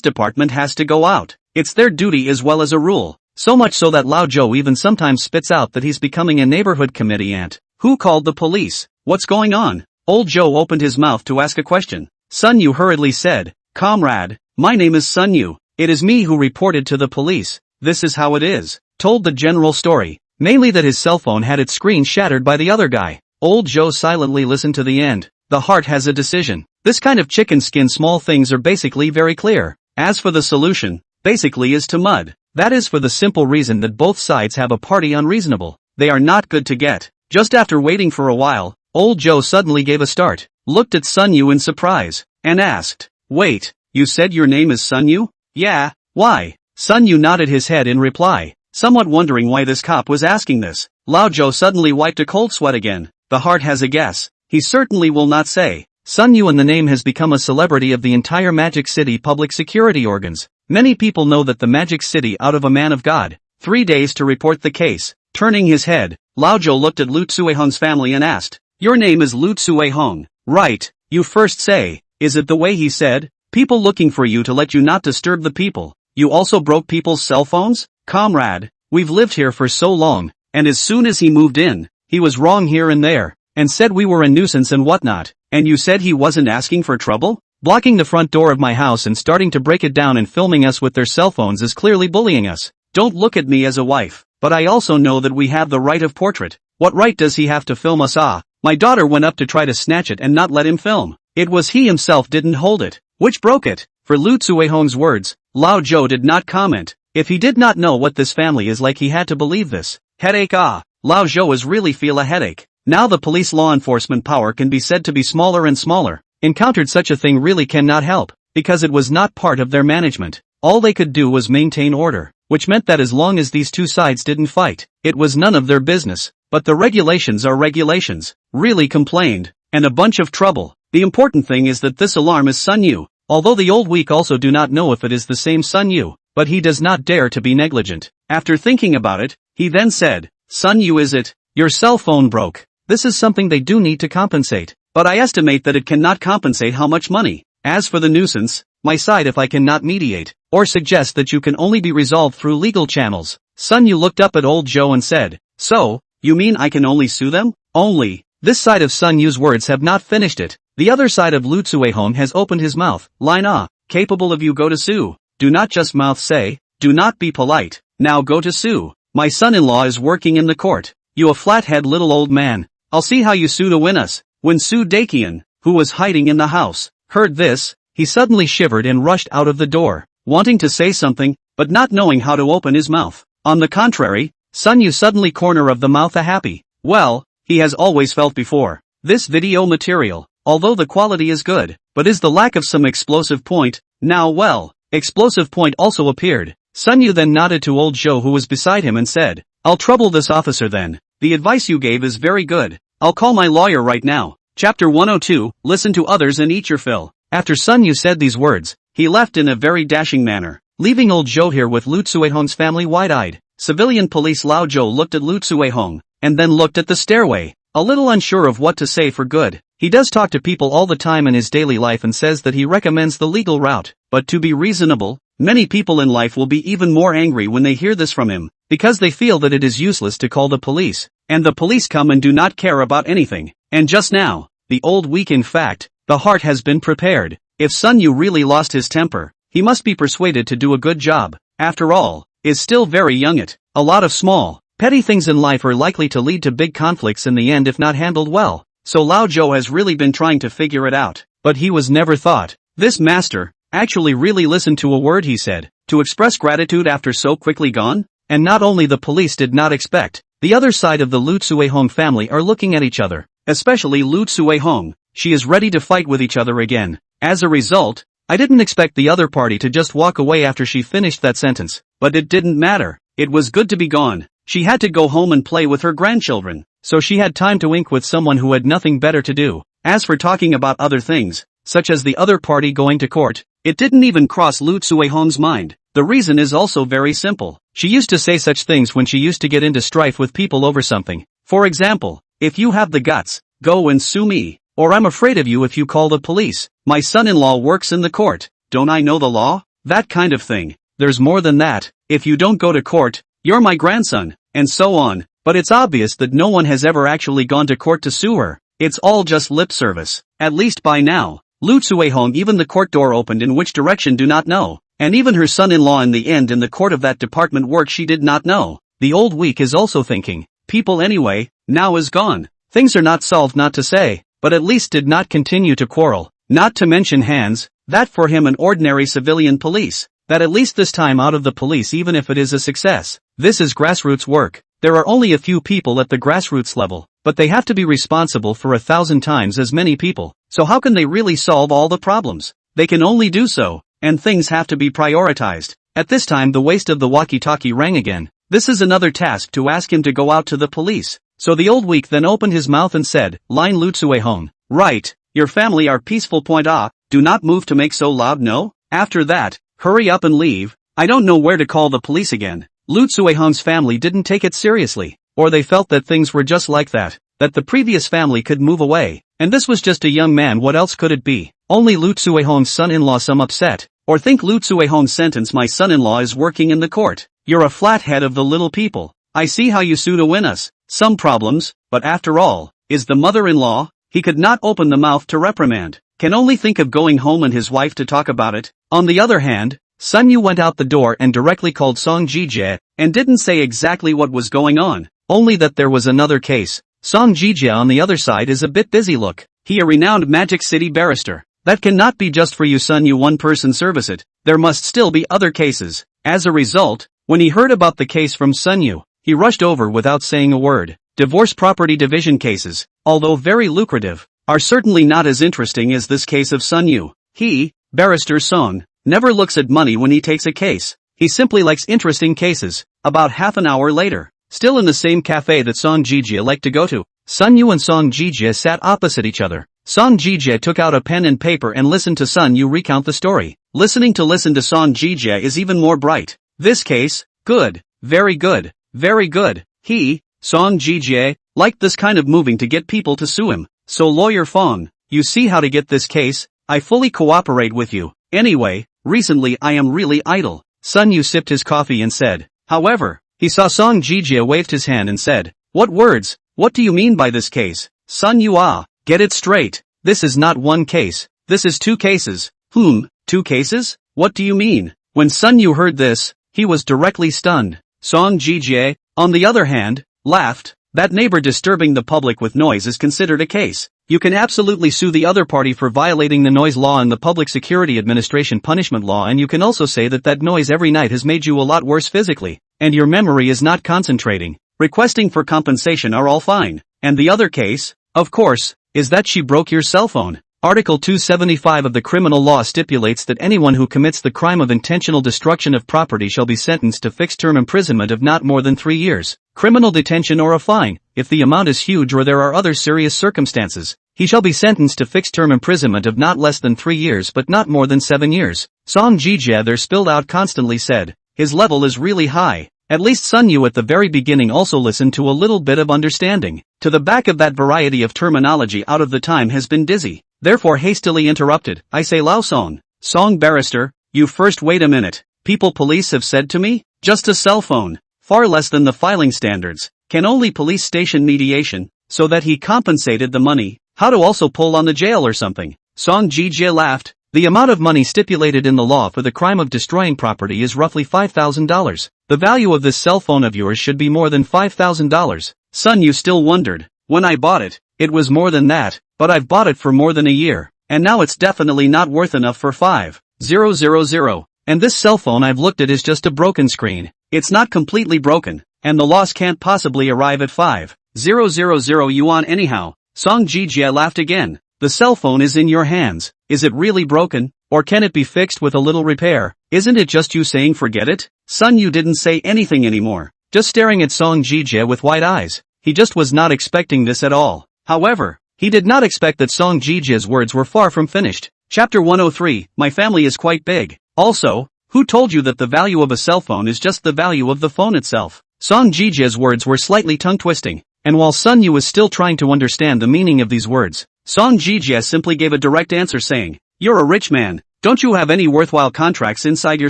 department has to go out. It's their duty as well as a rule. So much so that Lao Zhou even sometimes spits out that he's becoming a neighborhood committee ant. Who called the police? What's going on? Old Zhou opened his mouth to ask a question. Sun Yu hurriedly said, Comrade, my name is Sun Yu. It is me who reported to the police. This is how it is. Told the general story. Mainly that his cell phone had its screen shattered by the other guy. Old Zhou silently listened to the end. The heart has a decision. This kind of chicken skin small things are basically very clear. As for the solution, basically is to mud. That is for the simple reason that both sides have a party unreasonable. They are not good to get. Just after waiting for a while, old Joe suddenly gave a start, looked at Sun Yu in surprise, and asked, "Wait, you said your name is Sun Yu?" "Yeah, why?" Sun Yu nodded his head in reply, somewhat wondering why this cop was asking this. Lao Zhou suddenly wiped a cold sweat again. The heart has a guess. He certainly will not say. Sun Yu and the name has become a celebrity of the entire Magic City public security organs. Many people know that the Magic City out of a man of God. 3 days to report the case. Turning his head, Lao Zhou looked at Lu Tsuehong's family and asked, "Your name is Lu Tsuehong, right? You first say, is it the way he said? People looking for you to let you not disturb the people. You also broke people's cell phones? Comrade, we've lived here for so long, and as soon as he moved in, he was wrong here and there, and said we were a nuisance and whatnot, and you said he wasn't asking for trouble? Blocking the front door of my house and starting to break it down and filming us with their cell phones is clearly bullying us. Don't look at me as a wife, but I also know that we have the right of portrait. What right does he have to film us? My daughter went up to try to snatch it and not let him film. It was he himself didn't hold it, which broke it." For Lu Tsuehong's words, Lao Zhou did not comment. If he did not know what this family is like, he had to believe this. Headache. Lao Zhou is really feel a headache. Now the police law enforcement power can be said to be smaller and smaller. Encountered such a thing really cannot help, because it was not part of their management. All they could do was maintain order, which meant that as long as these two sides didn't fight, it was none of their business. But the regulations are regulations. Really complained, and a bunch of trouble. The important thing is that this alarm is Sun Yu, although the old week also do not know if it is the same Sun Yu, but he does not dare to be negligent. After thinking about it, he then said, "Sun Yu, is it? Your cell phone broke. This is something they do need to compensate, but I estimate that it cannot compensate how much money. As for the nuisance, my side if I cannot mediate, or suggest that you can only be resolved through legal channels." Sun Yu looked up at old Joe and said, "So, you mean I can only sue them?" Only. This side of Sun Yu's words have not finished it. The other side of Lu Tsuehong has opened his mouth. Line capable of you go to sue. Do not just mouth say, do not be polite. Now go to sue. My son-in-law is working in the court. You a flathead little old man. I'll see how you sue to win us. When Su Dakian, who was hiding in the house, heard this, he suddenly shivered and rushed out of the door, wanting to say something, but not knowing how to open his mouth. On the contrary, Sun Yu suddenly corner of the mouth a happy. Well, he has always felt before. This video material, although the quality is good, but is the lack of some explosive point. Now well, explosive point also appeared. Sun Yu then nodded to old Zhou who was beside him and said, "I'll trouble this officer then. The advice you gave is very good. I'll call my lawyer right now." Chapter 102, Listen to others and eat your fill. After Sun Yu said these words, he left in a very dashing manner, leaving old Zhou here with Lu Tsuehong's family wide-eyed. Civilian police Lao Zhou looked at Lu Tsuehong, and then looked at the stairway, a little unsure of what to say for good. He does talk to people all the time in his daily life and says that he recommends the legal route, but to be reasonable, many people in life will be even more angry when they hear this from him, because they feel that it is useless to call the police, and the police come and do not care about anything. And just now, the old week in fact, the heart has been prepared. If Sun Yu really lost his temper, he must be persuaded to do a good job. After all, is still very young. A lot of small, petty things in life are likely to lead to big conflicts in the end if not handled well. So Lao Zhou has really been trying to figure it out, but he was never thought. This master actually really listened to a word he said, to express gratitude after so quickly gone? And not only the police did not expect, the other side of the Lu Tsuehong family are looking at each other, especially Lu Tsuehong. She is ready to fight with each other again. As a result, I didn't expect the other party to just walk away after she finished that sentence, but it didn't matter. It was good to be gone. She had to go home and play with her grandchildren, so she had time to wink with someone who had nothing better to do. As for talking about other things, such as the other party going to court, it didn't even cross Lu Tsuehong's mind. The reason is also very simple. She used to say such things when she used to get into strife with people over something. For example, if you have the guts, go and sue me, or I'm afraid of you if you call the police. My son-in-law works in the court, don't I know the law? That kind of thing. There's more than that. If you don't go to court, you're my grandson, and so on. But it's obvious that no one has ever actually gone to court to sue her. It's all just lip service. At least by now. Lu Tsuehong, even the court door opened in which direction do not know. And even her son-in-law in the end in the court of that department work she did not know. The old week is also thinking, people anyway, now is gone. Things are not solved not to say, but at least did not continue to quarrel. Not to mention hands, that for him an ordinary civilian police. That at least this time out of the police even if it is a success. This is grassroots work. There are only a few people at the grassroots level, but they have to be responsible for 1,000 times as many people. So how can they really solve all the problems? They can only do so, and things have to be prioritized. At this time the waist of the walkie-talkie rang again. This is another task to ask him to go out to the police. So the old weak then opened his mouth and said, Line Lutsuehon. Right, your family are peaceful. Do not move to make so loud. No? After that, hurry up and leave. I don't know where to call the police again. Lutsuehon's family didn't take it seriously, or they felt that things were just like that the previous family could move away, and this was just a young man. What else could it be? Only Lutsuehon's son-in-law some upset, or think Lutsuehon's sentence. My son-in-law is working in the court. You're a flathead of the little people. I see how you sue to win us. Some problems, but after all, is the mother-in-law. He could not open the mouth to reprimand, can only think of going home and his wife to talk about it. On the other hand, Sun Yu went out the door and directly called Song Jijie, and didn't say exactly what was going on, only that there was another case. Song Jijie on the other side is a bit busy. Look, he a renowned Magic City barrister. That cannot be just for you Sun Yu one person service it, there must still be other cases. As a result, when he heard about the case from Sun Yu, he rushed over without saying a word. Divorce property division cases, although very lucrative, are certainly not as interesting as this case of Sun Yu. He, Barrister Song, never looks at money when he takes a case. He simply likes interesting cases. About half an hour later, still in the same cafe that Song Jijie liked to go to, Sun Yu and Song Jijie sat opposite each other. Song Jijie took out a pen and paper and listened to Sun Yu recount the story. Listen to Song Jijie is even more bright. This case, good, very good, very good. He, Song Jijie, liked this kind of moving to get people to sue him. So Lawyer Fong, you see how to get this case? I fully cooperate with you. Anyway, recently I am really idle. Sun Yu sipped his coffee and said. However, he saw Song Jijie waved his hand and said, What words? What do you mean by this case? Sun Yu get it straight. This is not one case. This is two cases. 2 cases? What do you mean? When Sun Yu heard this, he was directly stunned. Song Jijie, on the other hand, laughed. That neighbor disturbing the public with noise is considered a case. You can absolutely sue the other party for violating the noise law and the Public Security Administration punishment law, and you can also say that noise every night has made you a lot worse physically, and your memory is not concentrating. Requesting for compensation are all fine. And the other case, of course, is that she broke your cell phone. Article 275 of the criminal law stipulates that anyone who commits the crime of intentional destruction of property shall be sentenced to fixed-term imprisonment of not more than 3 years, criminal detention or a fine. If the amount is huge or there are other serious circumstances, he shall be sentenced to fixed-term imprisonment of not less than 3 years but not more than 7 years. Song Jijie there spilled out constantly said, his level is really high. At least Sun Yu at the very beginning also listened to a little bit of understanding. To the back of that variety of terminology out of the time has been dizzy. Therefore hastily interrupted. I say Lao Song. Song Barrister, you first wait a minute. People police have said to me, just a cell phone, far less than the filing standards, can only police station mediation, so that he compensated the money, how to also pull on the jail or something. Song Jijie laughed. The amount of money stipulated in the law for the crime of destroying property is roughly $5,000. The value of this cell phone of yours should be more than $5,000. Sun Yu still wondered. When I bought it, it was more than that, but I've bought it for more than a year, and now it's definitely not worth enough for 5,000. And this cell phone I've looked at is just a broken screen. It's not completely broken, and the loss can't possibly arrive at 5,000 yuan anyhow. Song Jijie laughed again. The cell phone is in your hands. Is it really broken, or can it be fixed with a little repair? Isn't it just you saying forget it? Sun Yu didn't say anything anymore, just staring at Song Jijie with wide eyes. He just was not expecting this at all. However, he did not expect that Song Jijie's words were far from finished. Chapter 103, My family is quite big. Also, who told you that the value of a cell phone is just the value of the phone itself? Song Jijie's words were slightly tongue-twisting, and while Sun Yu was still trying to understand the meaning of these words, Song Jijie simply gave a direct answer saying, You're a rich man, don't you have any worthwhile contracts inside your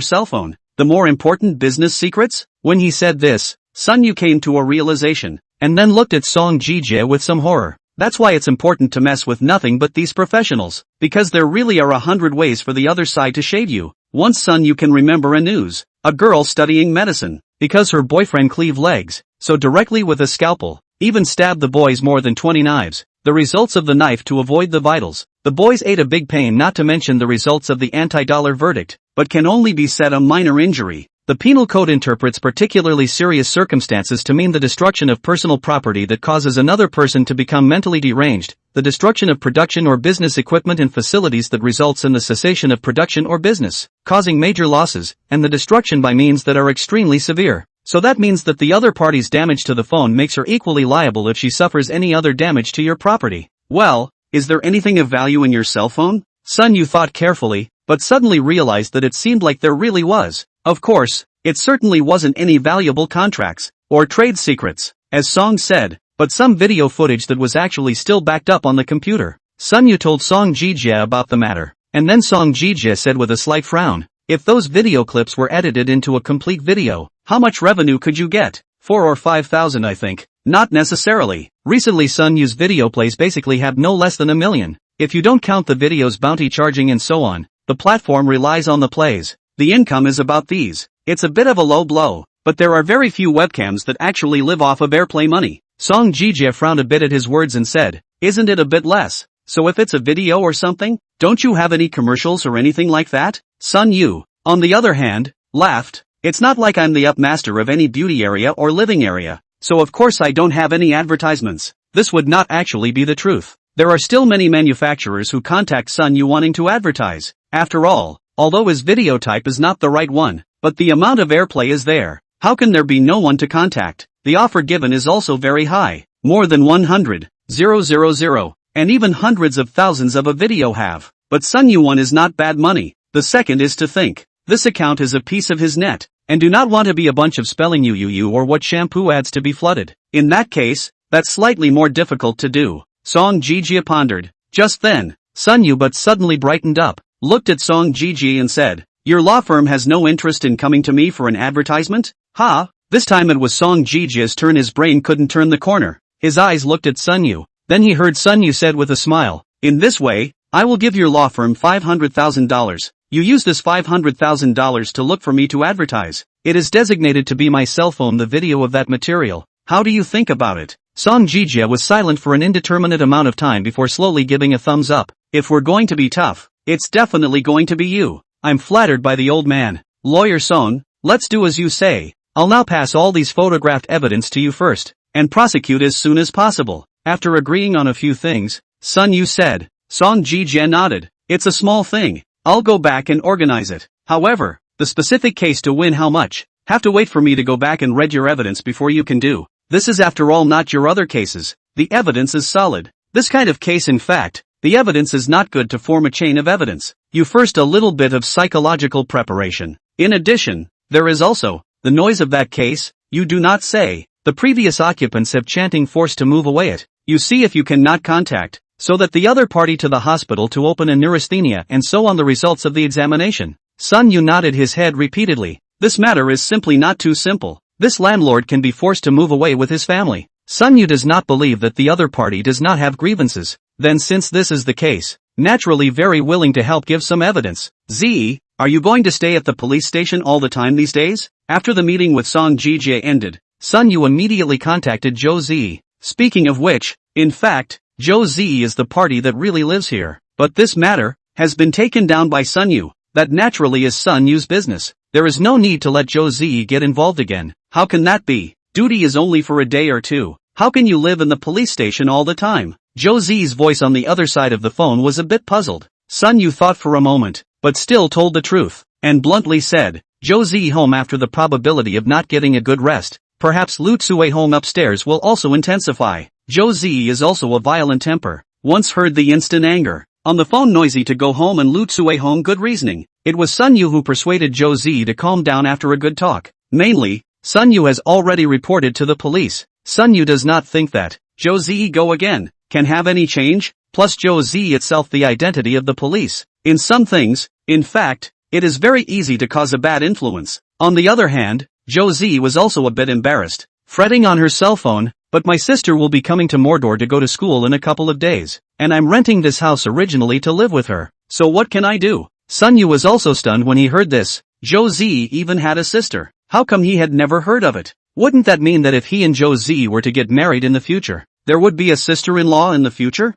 cell phone? The more important business secrets? When he said this, Sun Yu came to a realization, and then looked at Song Jijie with some horror. That's why it's important to mess with nothing but these professionals, because there really are 100 ways for the other side to shade you. Once Sun Yu can remember a news, a girl studying medicine, because her boyfriend cleaved legs, so directly with a scalpel, even stabbed the boys more than 20 knives. The results of the knife to avoid the vitals. The boys ate a big pain, not to mention the results of the anti-dollar verdict, but can only be said a minor injury. The penal code interprets particularly serious circumstances to mean the destruction of personal property that causes another person to become mentally deranged, the destruction of production or business equipment and facilities that results in the cessation of production or business, causing major losses, and the destruction by means that are extremely severe. So that means that the other party's damage to the phone makes her equally liable if she suffers any other damage to your property. Well, is there anything of value in your cell phone? Sun Yu thought carefully, but suddenly realized that it seemed like there really was. Of course, it certainly wasn't any valuable contracts, or trade secrets, as Song said, but some video footage that was actually still backed up on the computer. Sun Yu told Song Jijie about the matter, and then Song Jijie said with a slight frown, if those video clips were edited into a complete video, how much revenue could you get? 4 or 5,000 I think. Not necessarily. Recently Sun Yu's video plays basically have no less than 1 million. If you don't count the video's bounty charging and so on, the platform relies on the plays. The income is about these. It's a bit of a low blow, but there are very few webcams that actually live off of airplay money. Song Jijie frowned a bit at his words and said, isn't it a bit less? So if it's a video or something, don't you have any commercials or anything like that? Sun Yu, on the other hand, laughed. It's not like I'm the upmaster of any beauty area or living area, so of course I don't have any advertisements. This would not actually be the truth. There are still many manufacturers who contact Sun Yu wanting to advertise. After all, although his video type is not the right one, but the amount of airplay is there. How can there be no one to contact? The offer given is also very high. More than 100,000, and even hundreds of thousands of a video have. But Sun Yu one is not bad money. The second is to think. This account is a piece of his net, and do not want to be a bunch of spelling you or what shampoo ads to be flooded. In that case, that's slightly more difficult to do. Song Jijie pondered. Just then, Sun Yu but suddenly brightened up, looked at Song Jijie and said, your law firm has no interest in coming to me for an advertisement? Ha! This time it was Song Jijie's turn. His brain couldn't turn the corner. His eyes looked at Sun Yu. Then he heard Sun Yu said with a smile, in this way, I will give your law firm $500,000. You use this $500,000 to look for me to advertise. It is designated to be my cell phone, the video of that material. How do you think about it? Song Jijie was silent for an indeterminate amount of time before slowly giving a thumbs up. If we're going to be tough, it's definitely going to be you. I'm flattered by the old man. Lawyer Song, let's do as you say. I'll now pass all these photographed evidence to you first, and prosecute as soon as possible. After agreeing on a few things, Sun Yu said. Song Jijie nodded. It's a small thing. I'll go back and organize it. However, the specific case to win how much? Have to wait for me to go back and read your evidence before you can do. This is after all not your other cases. The evidence is solid. This kind of case, in fact, the evidence is not good to form a chain of evidence. You first a little bit of psychological preparation. In addition, there is also the noise of that case. You do not say. The previous occupants have chanting forced to move away it. You see if you cannot contact, so that the other party to the hospital to open a neurasthenia and so on the results of the examination. Sun Yu nodded his head repeatedly. This matter is simply not too simple. This landlord can be forced to move away with his family. Sun Yu does not believe that the other party does not have grievances. Then since this is the case, naturally very willing to help give some evidence. Z, are you going to stay at the police station all the time these days? After the meeting with Song Jijie ended, Sun Yu immediately contacted Zhou Zi. Speaking of which, in fact, Zhou Zi is the party that really lives here. But this matter has been taken down by Sun Yu. That naturally is Sun Yu's business. There is no need to let Zhou Zi get involved again. How can that be? Duty is only for a day or two. How can you live in the police station all the time? Zhou Zi's voice on the other side of the phone was a bit puzzled. Sun Yu thought for a moment, but still told the truth, and bluntly said, Zhou Zi home after the probability of not getting a good rest. Perhaps Lu Tsui home upstairs will also intensify. Zhou Zi is also a violent temper. Once heard the instant anger. On the phone noisy to go home and Lu Tsui home good reasoning. It was Sun Yu who persuaded Zhou Zi to calm down after a good talk. Mainly, Sun Yu has already reported to the police. Sun Yu does not think that Zhou Zi go again can have any change, plus Zhou Zi itself the identity of the police. In some things, in fact, it is very easy to cause a bad influence. On the other hand, Zhou Zi was also a bit embarrassed, fretting on her cell phone, but my sister will be coming to Mordor to go to school in a couple of days, and I'm renting this house originally to live with her, so what can I do? Sun Yu was also stunned when he heard this. Zhou Zi even had a sister. How come he had never heard of it? Wouldn't that mean that if he and Zhou Zi were to get married in the future, there would be a sister-in-law in the future?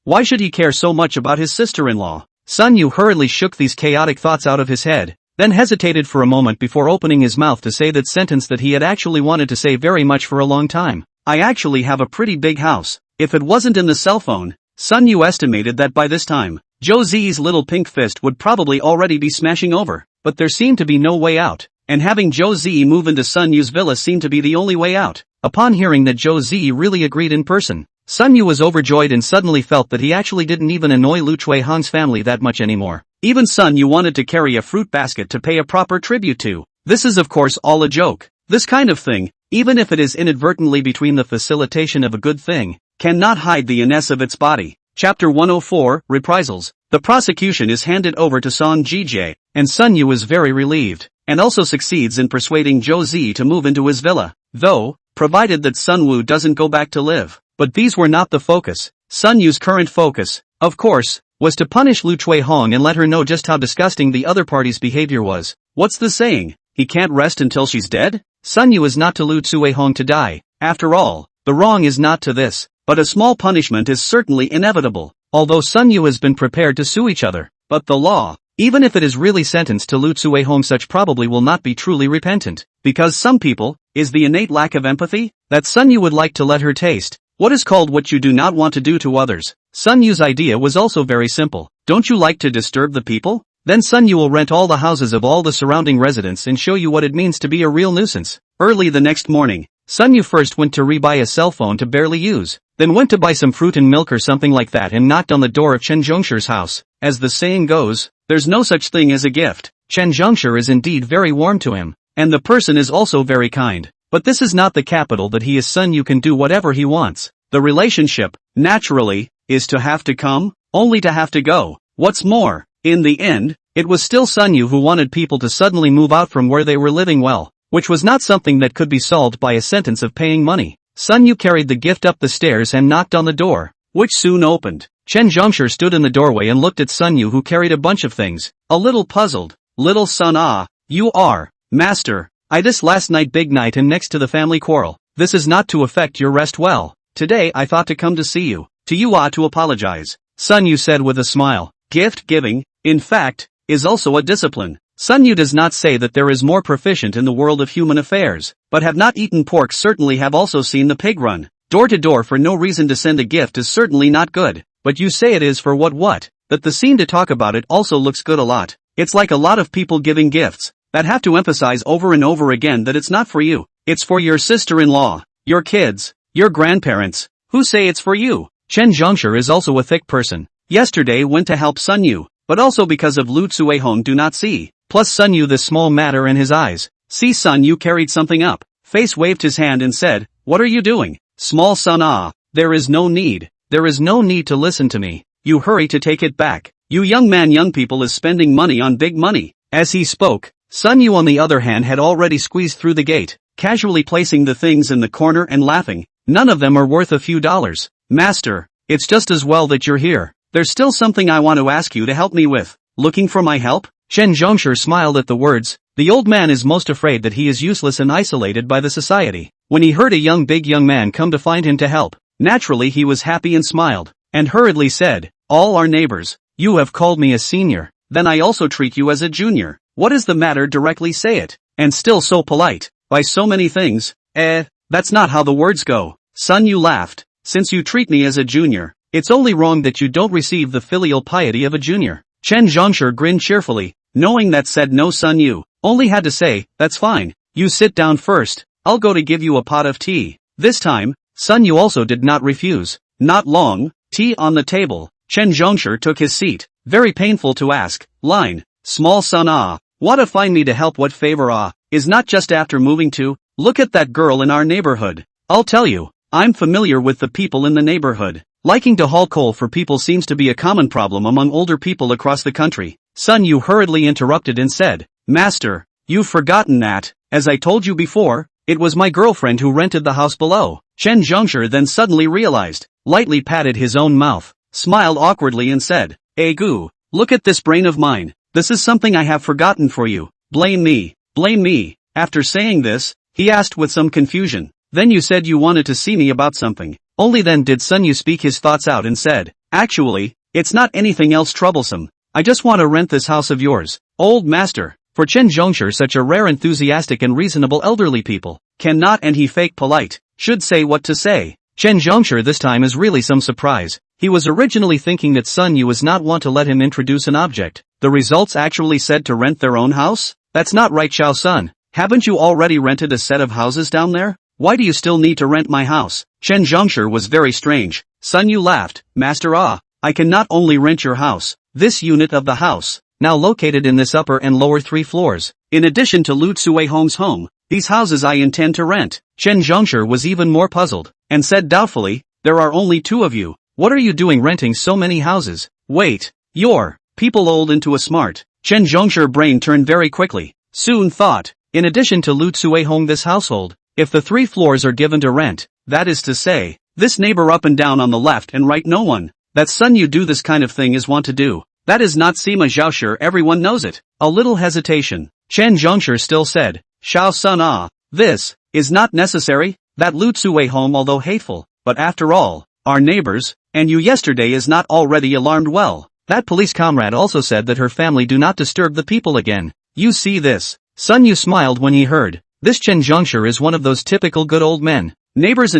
Why should he care so much about his sister-in-law? Sun Yu hurriedly shook these chaotic thoughts out of his head, then hesitated for a moment before opening his mouth to say that sentence that he had actually wanted to say very much for a long time. I actually have a pretty big house. If it wasn't in the cell phone, Sun Yu estimated that by this time, Josie's little pink fist would probably already be smashing over, but there seemed to be no way out, and having Josie move into Sun Yu's villa seemed to be the only way out. Upon hearing that Josie really agreed in person, Sun Yu was overjoyed and suddenly felt that he actually didn't even annoy Lu Chui Hong's family that much anymore. Even Sun Yu wanted to carry a fruit basket to pay a proper tribute to. This is of course all a joke. This kind of thing, even if it is inadvertently between the facilitation of a good thing, cannot hide the inness of its body. Chapter 104, Reprisals. The prosecution is handed over to Song Jie, and Sun Yu is very relieved, and also succeeds in persuading Josie to move into his villa, though, provided that Sun Wu doesn't go back to live. But these were not the focus. Sun Yu's current focus, of course, was to punish Lu Chui Hong and let her know just how disgusting the other party's behavior was. What's the saying? He can't rest until she's dead? Sun Yu is not to Lu Chui Hong to die. After all, the wrong is not to this, but a small punishment is certainly inevitable, although Sun Yu has been prepared to sue each other. But the law, even if it is really sentenced to Lu Chui Hong, such probably will not be truly repentant, because some people, is the innate lack of empathy that Sun Yu would like to let her taste. What is called what you do not want to do to others. Sun Yu's idea was also very simple. Don't you like to disturb the people? Then Sun Yu will rent all the houses of all the surrounding residents and show you what it means to be a real nuisance. Early the next morning, Sun Yu first went to re-buy a cell phone to barely use, then went to buy some fruit and milk or something like that and knocked on the door of Chen Zhongshi's house. As the saying goes, there's no such thing as a gift. Chen Zhongshi is indeed very warm to him, and the person is also very kind. But this is not the capital that he is. Sun Yu can do whatever he wants. The relationship, naturally, is to have to come, only to have to go. What's more, in the end, it was still Sun Yu who wanted people to suddenly move out from where they were living well, which was not something that could be solved by a sentence of paying money. Sun Yu carried the gift up the stairs and knocked on the door, which soon opened. Chen Zhongshi stood in the doorway and looked at Sun Yu, who carried a bunch of things, a little puzzled. Little son, you are, master. I this last night big night and next to the family quarrel. This is not to affect your rest well. Today I thought to come to see you. To you to apologize. Sun Yu said with a smile. Gift giving, in fact, is also a discipline. Sun Yu does not say that there is more proficient in the world of human affairs, but have not eaten pork, certainly have also seen the pig run door to door for no reason to send a gift is certainly not good. But you say it is for what? That the scene to talk about it also looks good a lot. It's like a lot of people giving gifts that have to emphasize over and over again that it's not for you. It's for your sister-in-law, your kids, your grandparents, who say it's for you. Chen Zhongshi is also a thick person. Yesterday went to help Sun Yu, but also because of Lu Cui Hong do not see. Plus Sun Yu this small matter in his eyes. See, Sun Yu carried something up. Face waved his hand and said, what are you doing? Small son, there is no need. There is no need to listen to me. You hurry to take it back. You young people is spending money on big money. As he spoke, Sun Yu on the other hand had already squeezed through the gate, casually placing the things in the corner and laughing. None of them are worth a few dollars. Master, it's just as well that you're here. There's still something I want to ask you to help me with. Looking for my help? Chen Zhongshi smiled at the words. The old man is most afraid that he is useless and isolated by the society. When he heard a big young man come to find him to help, naturally he was happy and smiled, and hurriedly said, all our neighbors. You have called me a senior, then I also treat you as a junior. What is the matter? Directly say it. And still so polite. By so many things. That's not how the words go. Sun Yu laughed. Since you treat me as a junior, it's only wrong that you don't receive the filial piety of a junior. Chen Zhongshi grinned cheerfully, knowing that said no. Sun Yu only had to say, that's fine. You sit down first. I'll go to give you a pot of tea. This time, Sun Yu also did not refuse. Not long, tea on the table. Chen Zhongshi took his seat. Very painful to ask. Line. Small son, what if find me to help? What favor is not just after moving to? Look at that girl in our neighborhood. I'll tell you, I'm familiar with the people in the neighborhood. Liking to haul coal for people seems to be a common problem among older people across the country. Sun Yu hurriedly interrupted and said, Master, you've forgotten that, as I told you before, it was my girlfriend who rented the house below. Chen Zhongshi then suddenly realized, lightly patted his own mouth, smiled awkwardly and said, Goo, look at this brain of mine. This is something I have forgotten for you. Blame me. Blame me. After saying this, he asked with some confusion, then you said you wanted to see me about something. Only then did Sun Yu speak his thoughts out and said, Actually, it's not anything else troublesome. I just want to rent this house of yours, old master. For Chen Zhongsher, such a rare enthusiastic and reasonable elderly people cannot, and he fake polite, should say what to say. Chen Zhongsher this time is really some surprise. He was originally thinking that Sun Yu was not want to let him introduce an object. The results actually said to rent their own house? That's not right, Xiao Sun. Haven't you already rented a set of houses down there? Why do you still need to rent my house? Chen Zhongsher was very strange. Sun Yu laughed. Master, I can not only rent your house, this unit of the house, now located in this upper and lower 3 floors, in addition to Lu Tsue Hong's home, these houses I intend to rent. Chen Zhongsher was even more puzzled, and said doubtfully, there are only 2 of you. What are you doing renting so many houses? Wait, you're people old into a smart. Chen Zhongsher brain turned very quickly. Soon thought, in addition to Lu Tsue Hong this household, if the 3 floors are given to rent, that is to say, this neighbor up and down on the left and right, no one that Sun Yu do this kind of thing is want to do. That is not Sima Zhaoshire, everyone knows it. A little hesitation. Chen Zhongsher still said, Xiao Sun, this is not necessary. That Lu Tsue home, although hateful, but after all, our neighbors, and you yesterday is not already alarmed well. That police comrade also said that her family do not disturb the people again. You see this. Sun Yu smiled when he heard. This Chen Zhongsher is one of those typical good old men. Neighbors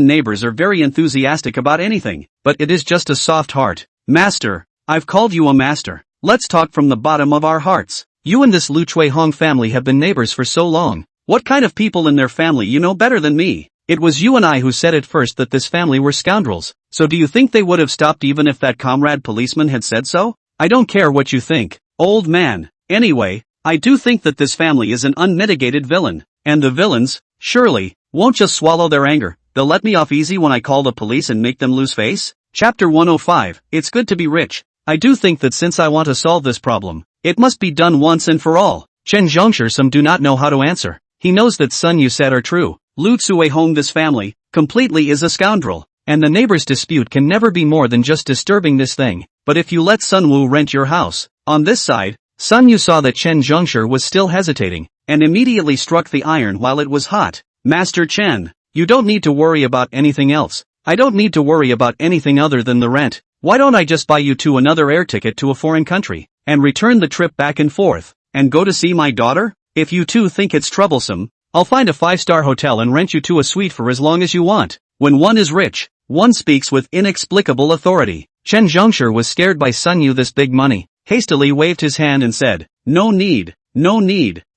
are very enthusiastic about anything, but it is just a soft heart. Master, I've called you a master. Let's talk from the bottom of our hearts. You and this Lu Tsue Hong family have been neighbors for so long. What kind of people in their family you know better than me? It was you and I who said at first that this family were scoundrels. So do you think they would have stopped even if that comrade policeman had said so? I don't care what you think, old man. Anyway, I do think that this family is an unmitigated villain. And the villains, surely, won't just swallow their anger. They'll let me off easy when I call the police and make them lose face? Chapter 105, It's good to be rich. I do think that since I want to solve this problem, it must be done once and for all. Chen Zhongsher some do not know how to answer. He knows that Sun Yu said are true. Lu Tsue Hong this family, completely is a scoundrel. And the neighbors' dispute can never be more than just disturbing this thing. But if you let Sun Wu rent your house, on this side, Sun Yu saw that Chen Zhongsher was still hesitating, and immediately struck the iron while it was hot. Master Chen, you don't need to worry about anything else. I don't need to worry about anything other than the rent. Why don't I just buy you 2 another air ticket to a foreign country, and return the trip back and forth, and go to see my daughter? If you 2 think it's troublesome, I'll find a 5-star hotel and rent you 2 a suite for as long as you want. When one is rich, one speaks with inexplicable authority. Chen Zhongsher was scared by Sun Yu this big money, hastily waved his hand and said, no need.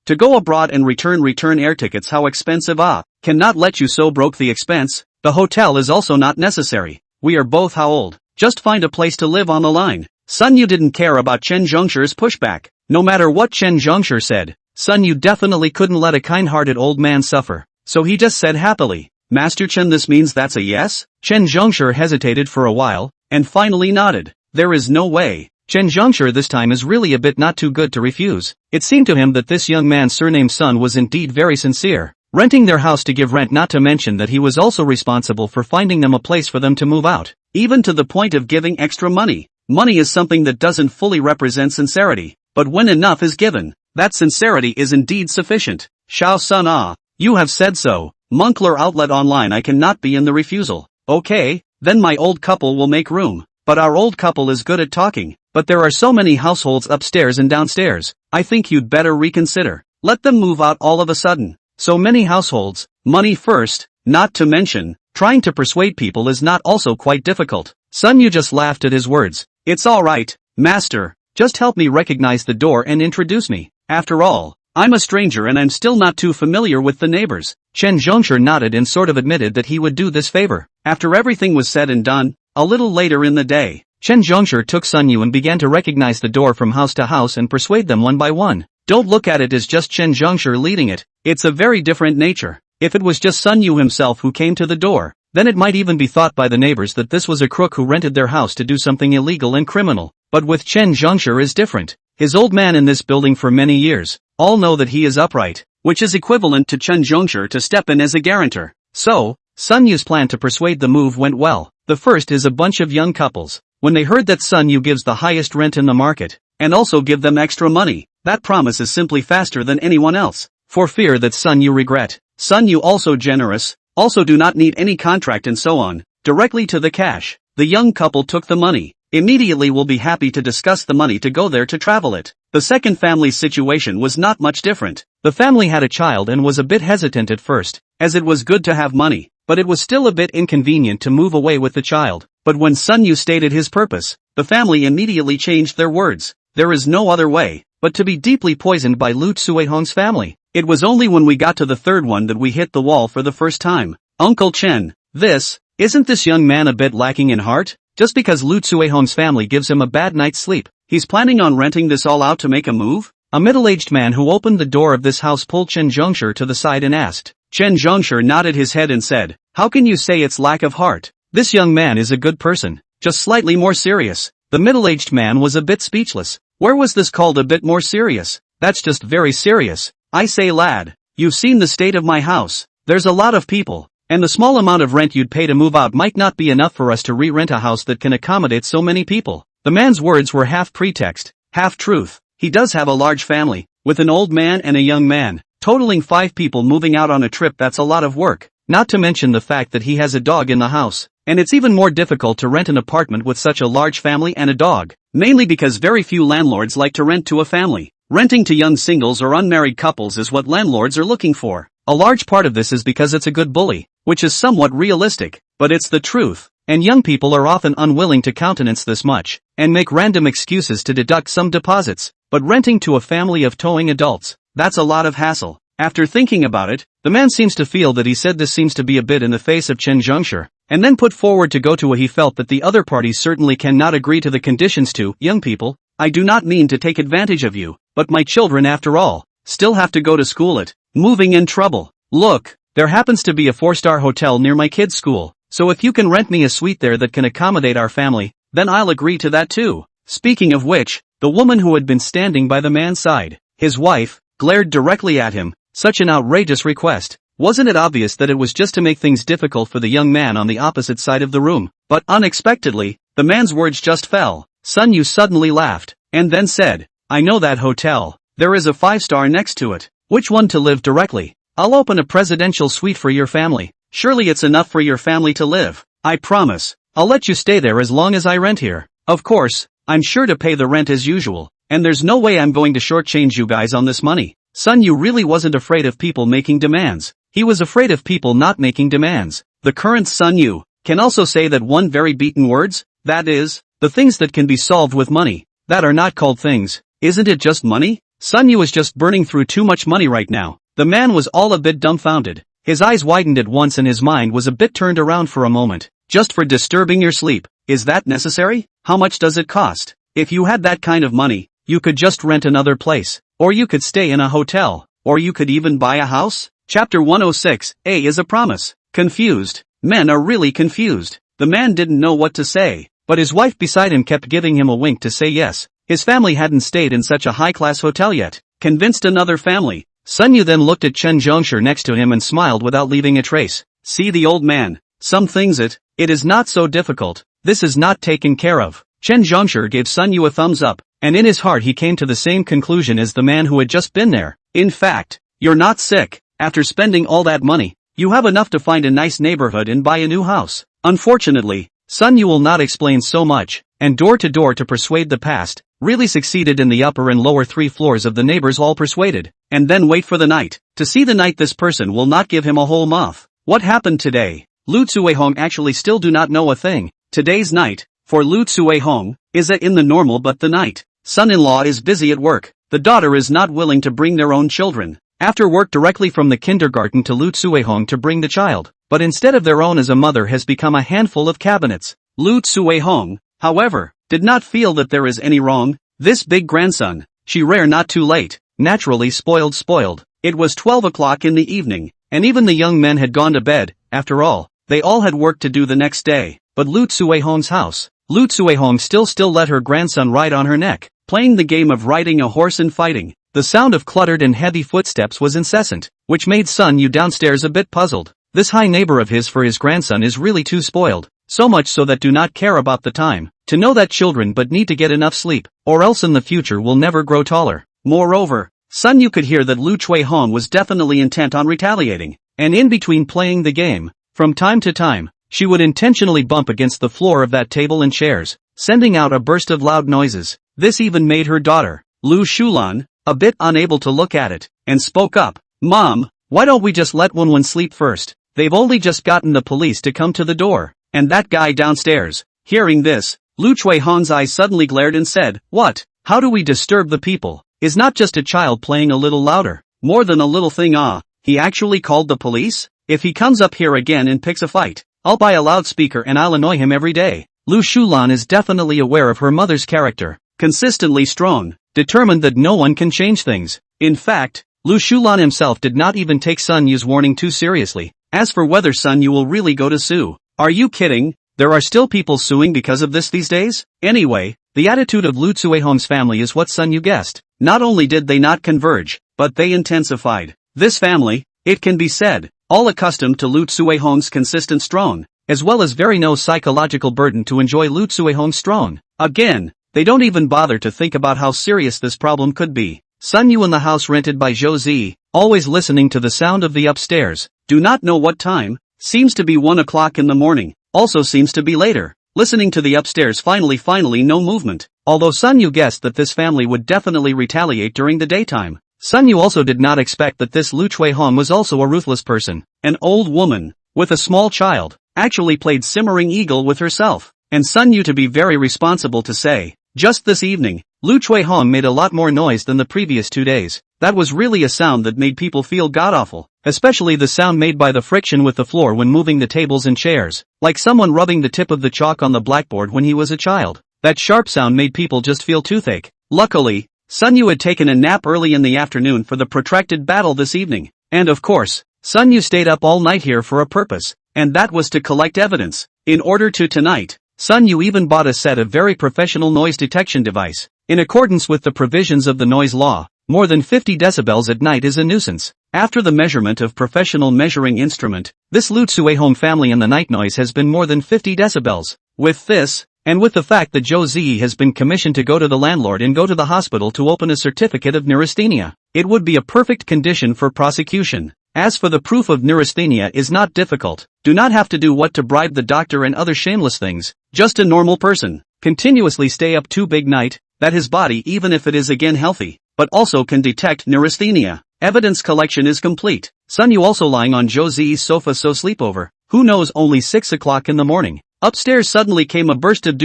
To go abroad and return air tickets, how expensive, cannot let you so broke the expense. The hotel is also not necessary. We are both how old? Just find a place to live on the line. Sun Yu didn't care about Chen Zhongsher's pushback. No matter what Chen Zhongsher said, Sun Yu definitely couldn't let a kind-hearted old man suffer. So he just said happily, Master Chen, this means that's a yes? Chen Zhongsher hesitated for a while, and finally nodded. There is no way. Chen Zhongsher this time is really a bit not too good to refuse. It seemed to him that this young man's surname Sun was indeed very sincere. Renting their house to give rent, not to mention that he was also responsible for finding them a place for them to move out. Even to the point of giving extra money. Money is something that doesn't fully represent sincerity. But when enough is given, that sincerity is indeed sufficient. Xiao Sun, you have said so. Moncler Outlet Online, I cannot be in the refusal. Okay, then my old couple will make room. But our old couple is good at talking. But there are so many households upstairs and downstairs. I think you'd better reconsider. Let them move out all of a sudden. So many households, money first, not to mention, trying to persuade people is not also quite difficult. Sun Yu just laughed at his words. It's alright, master, just help me recognize the door and introduce me. After all, I'm a stranger and I'm still not too familiar with the neighbors. Chen Zhongsher nodded and sort of admitted that he would do this favor. After everything was said and done, a little later in the day, Chen Zhongsher took Sun Yu and began to recognize the door from house to house and persuade them one by one. Don't look at it as just Chen Zhongsher leading it. It's a very different nature. If it was just Sun Yu himself who came to the door, then it might even be thought by the neighbors that this was a crook who rented their house to do something illegal and criminal. But with Chen Zhongsher is different. His old man in this building for many years, all know that he is upright, which is equivalent to Chen Zhongsher to step in as a guarantor. So, Sun Yu's plan to persuade the move went well. The first is a bunch of young couples. When they heard that Sun Yu gives the highest rent in the market, and also give them extra money, that promise is simply faster than anyone else. For fear that Sun Yu regret, Sun Yu also generous, also do not need any contract and so on, directly to the cash. The young couple took the money, immediately will be happy to discuss the money to go there to travel it. The second family's situation was not much different. The family had a child and was a bit hesitant at first, as it was good to have money, but it was still a bit inconvenient to move away with the child. But when Sun Yu stated his purpose, the family immediately changed their words. There is no other way but to be deeply poisoned by Lu Tsuehong's family. It was only when we got to the third one that we hit the wall for the first time. Uncle Chen, isn't this young man a bit lacking in heart? Just because Lu Tsuehong's family gives him a bad night's sleep, he's planning on renting this all out to make a move? A middle-aged man who opened the door of this house pulled Chen Zhongshi to the side and asked. Chen Zhongshi nodded his head and said, "How can you say it's lack of heart? This young man is a good person, just slightly more serious." The middle-aged man was a bit speechless. Where was this called a bit more serious? That's just very serious. I say lad, you've seen the state of my house. There's a lot of people, and the small amount of rent you'd pay to move out might not be enough for us to re-rent a house that can accommodate so many people. The man's words were half pretext, half truth. He does have a large family, with an old man and a young man, totaling 5 people moving out on a trip. That's a lot of work, not to mention the fact that he has a dog in the house. And it's even more difficult to rent an apartment with such a large family and a dog, mainly because very few landlords like to rent to a family. Renting to young singles or unmarried couples is what landlords are looking for. A large part of this is because it's a good bully, which is somewhat realistic, but it's the truth, and young people are often unwilling to countenance this much, and make random excuses to deduct some deposits. But renting to a family of towing adults, that's a lot of hassle. After thinking about it, the man seems to feel that he said this seems to be a bit in the face of Chen Zhongshi, and then put forward to go to a he felt that the other parties certainly cannot agree to the conditions to. Young people, I do not mean to take advantage of you, but my children after all, still have to go to school at, moving in trouble. Look, there happens to be a 4-star hotel near my kids' school, so if you can rent me a suite there that can accommodate our family, then I'll agree to that too. Speaking of which, the woman who had been standing by the man's side, his wife, glared directly at him. Such an outrageous request. Wasn't it obvious that it was just to make things difficult for the young man on the opposite side of the room? But unexpectedly, the man's words just fell. Sun Yu suddenly laughed, and then said, I know that hotel. There is a 5-star next to it. Which one to live directly? I'll open a presidential suite for your family. Surely it's enough for your family to live. I promise. I'll let you stay there as long as I rent here. Of course, I'm sure to pay the rent as usual, and there's no way I'm going to shortchange you guys on this money. Sun Yu really wasn't afraid of people making demands. He was afraid of people not making demands. The current Sun Yu can also say that one very beaten words, that is, the things that can be solved with money, that are not called things. Isn't it just money? Sun Yu is just burning through too much money right now. The man was all a bit dumbfounded. His eyes widened at once and his mind was a bit turned around for a moment. Just for disturbing your sleep, is that necessary? How much does it cost? If you had that kind of money, you could just rent another place, or you could stay in a hotel, or you could even buy a house. Chapter 106, A is a promise. Confused. Men are really confused. The man didn't know what to say, but his wife beside him kept giving him a wink to say yes. His family hadn't stayed in such a high-class hotel yet. Convinced another family. Sun Yu then looked at Chen Zhongshi next to him and smiled without leaving a trace. See the old man. Some things it is not so difficult. This is not taken care of. Chen Zhongshi gave Sun Yu a thumbs up, and in his heart he came to the same conclusion as the man who had just been there. In fact, you're not sick. After spending all that money, you have enough to find a nice neighborhood and buy a new house. Unfortunately, Sun Yu will not explain so much, and door to door to persuade the past, really succeeded in the upper and lower 3 floors of the neighbors all persuaded, and then wait for the night. To see the night this person will not give him a whole month. What happened today? Lu Tsuehong actually still do not know a thing. Today's night, for Lu Tsuehong, is in the normal but the night. Son-in-law is busy at work. The daughter is not willing to bring their own children. After work directly from the kindergarten to Lu Tsuehong to bring the child, but instead of their own as a mother has become a handful of cabinets. Lu Tsuehong, however, did not feel that there is any wrong. This big grandson, she rare not too late, naturally spoiled. It was 12 o'clock in the evening, and even the young men had gone to bed. After all, they all had work to do the next day. But Lu Tsuehong's house, Lu Tsuehong still let her grandson ride on her neck, playing the game of riding a horse and fighting. The sound of cluttered and heavy footsteps was incessant, which made Sun Yu downstairs a bit puzzled. This high neighbor of his for his grandson is really too spoiled, so much so that do not care about the time, to know that children but need to get enough sleep, or else in the future will never grow taller. Moreover, Sun Yu could hear that Lu Tsuehong was definitely intent on retaliating, and in between playing the game, from time to time, she would intentionally bump against the floor of that table and chairs, sending out a burst of loud noises. This even made her daughter, Lu Shulan, a bit unable to look at it, and spoke up. Mom, why don't we just let Wenwen sleep first? They've only just gotten the police to come to the door, and that guy downstairs. Hearing this, Lu Chuihong's eyes suddenly glared and said, what? How do we disturb the people? Is not just a child playing a little louder? More than a little thing. He actually called the police? If he comes up here again and picks a fight, I'll buy a loudspeaker and I'll annoy him every day. Lu Shulan is definitely aware of her mother's character, consistently strong, determined that no one can change things. In fact, Lu Shulan himself did not even take Sun Yu's warning too seriously. As for whether Sun Yu will really go to sue, are you kidding? There are still people suing because of this these days? Anyway, the attitude of Lu Tsuehong's family is what Sun Yu guessed. Not only did they not converge, but they intensified. This family, it can be said, all accustomed to Lu Tsuehong's consistent strong, as well as very no psychological burden to enjoy Lu Tsuehong's strong. Again, they don't even bother to think about how serious this problem could be. Sun Yu in the house rented by Zhou Zi, always listening to the sound of the upstairs. Do not know what time, seems to be 1 o'clock in the morning, also seems to be later. Listening to the upstairs finally no movement. Although Sun Yu guessed that this family would definitely retaliate during the daytime, Sun Yu also did not expect that this Lu Chuihong was also a ruthless person. An old woman, with a small child, actually played simmering eagle with herself, and Sun Yu to be very responsible to say, just this evening, Lu Chuihong made a lot more noise than the previous 2 days. That was really a sound that made people feel god-awful, especially the sound made by the friction with the floor when moving the tables and chairs, like someone rubbing the tip of the chalk on the blackboard when he was a child. That sharp sound made people just feel toothache. Luckily, Sun Yu had taken a nap early in the afternoon for the protracted battle this evening, and of course, Sun Yu stayed up all night here for a purpose, and that was to collect evidence. In order to tonight, Sun Yu even bought a set of very professional noise detection device. In accordance with the provisions of the noise law, more than 50 decibels at night is a nuisance. After the measurement of professional measuring instrument, this Lu Tsuehong family and the night noise has been more than 50 decibels. With this, and with the fact that Zhou Zi has been commissioned to go to the landlord and go to the hospital to open a certificate of neurasthenia, it would be a perfect condition for prosecution. As for the proof of neurasthenia is not difficult, do not have to do what to bribe the doctor and other shameless things, just a normal person, continuously stay up too big night, that his body even if it is again healthy, but also can detect neurasthenia. Evidence collection is complete. Sun Yu also lying on Zhou Zi's sofa so sleepover, who knows only 6 o'clock in the morning. Upstairs suddenly came a burst of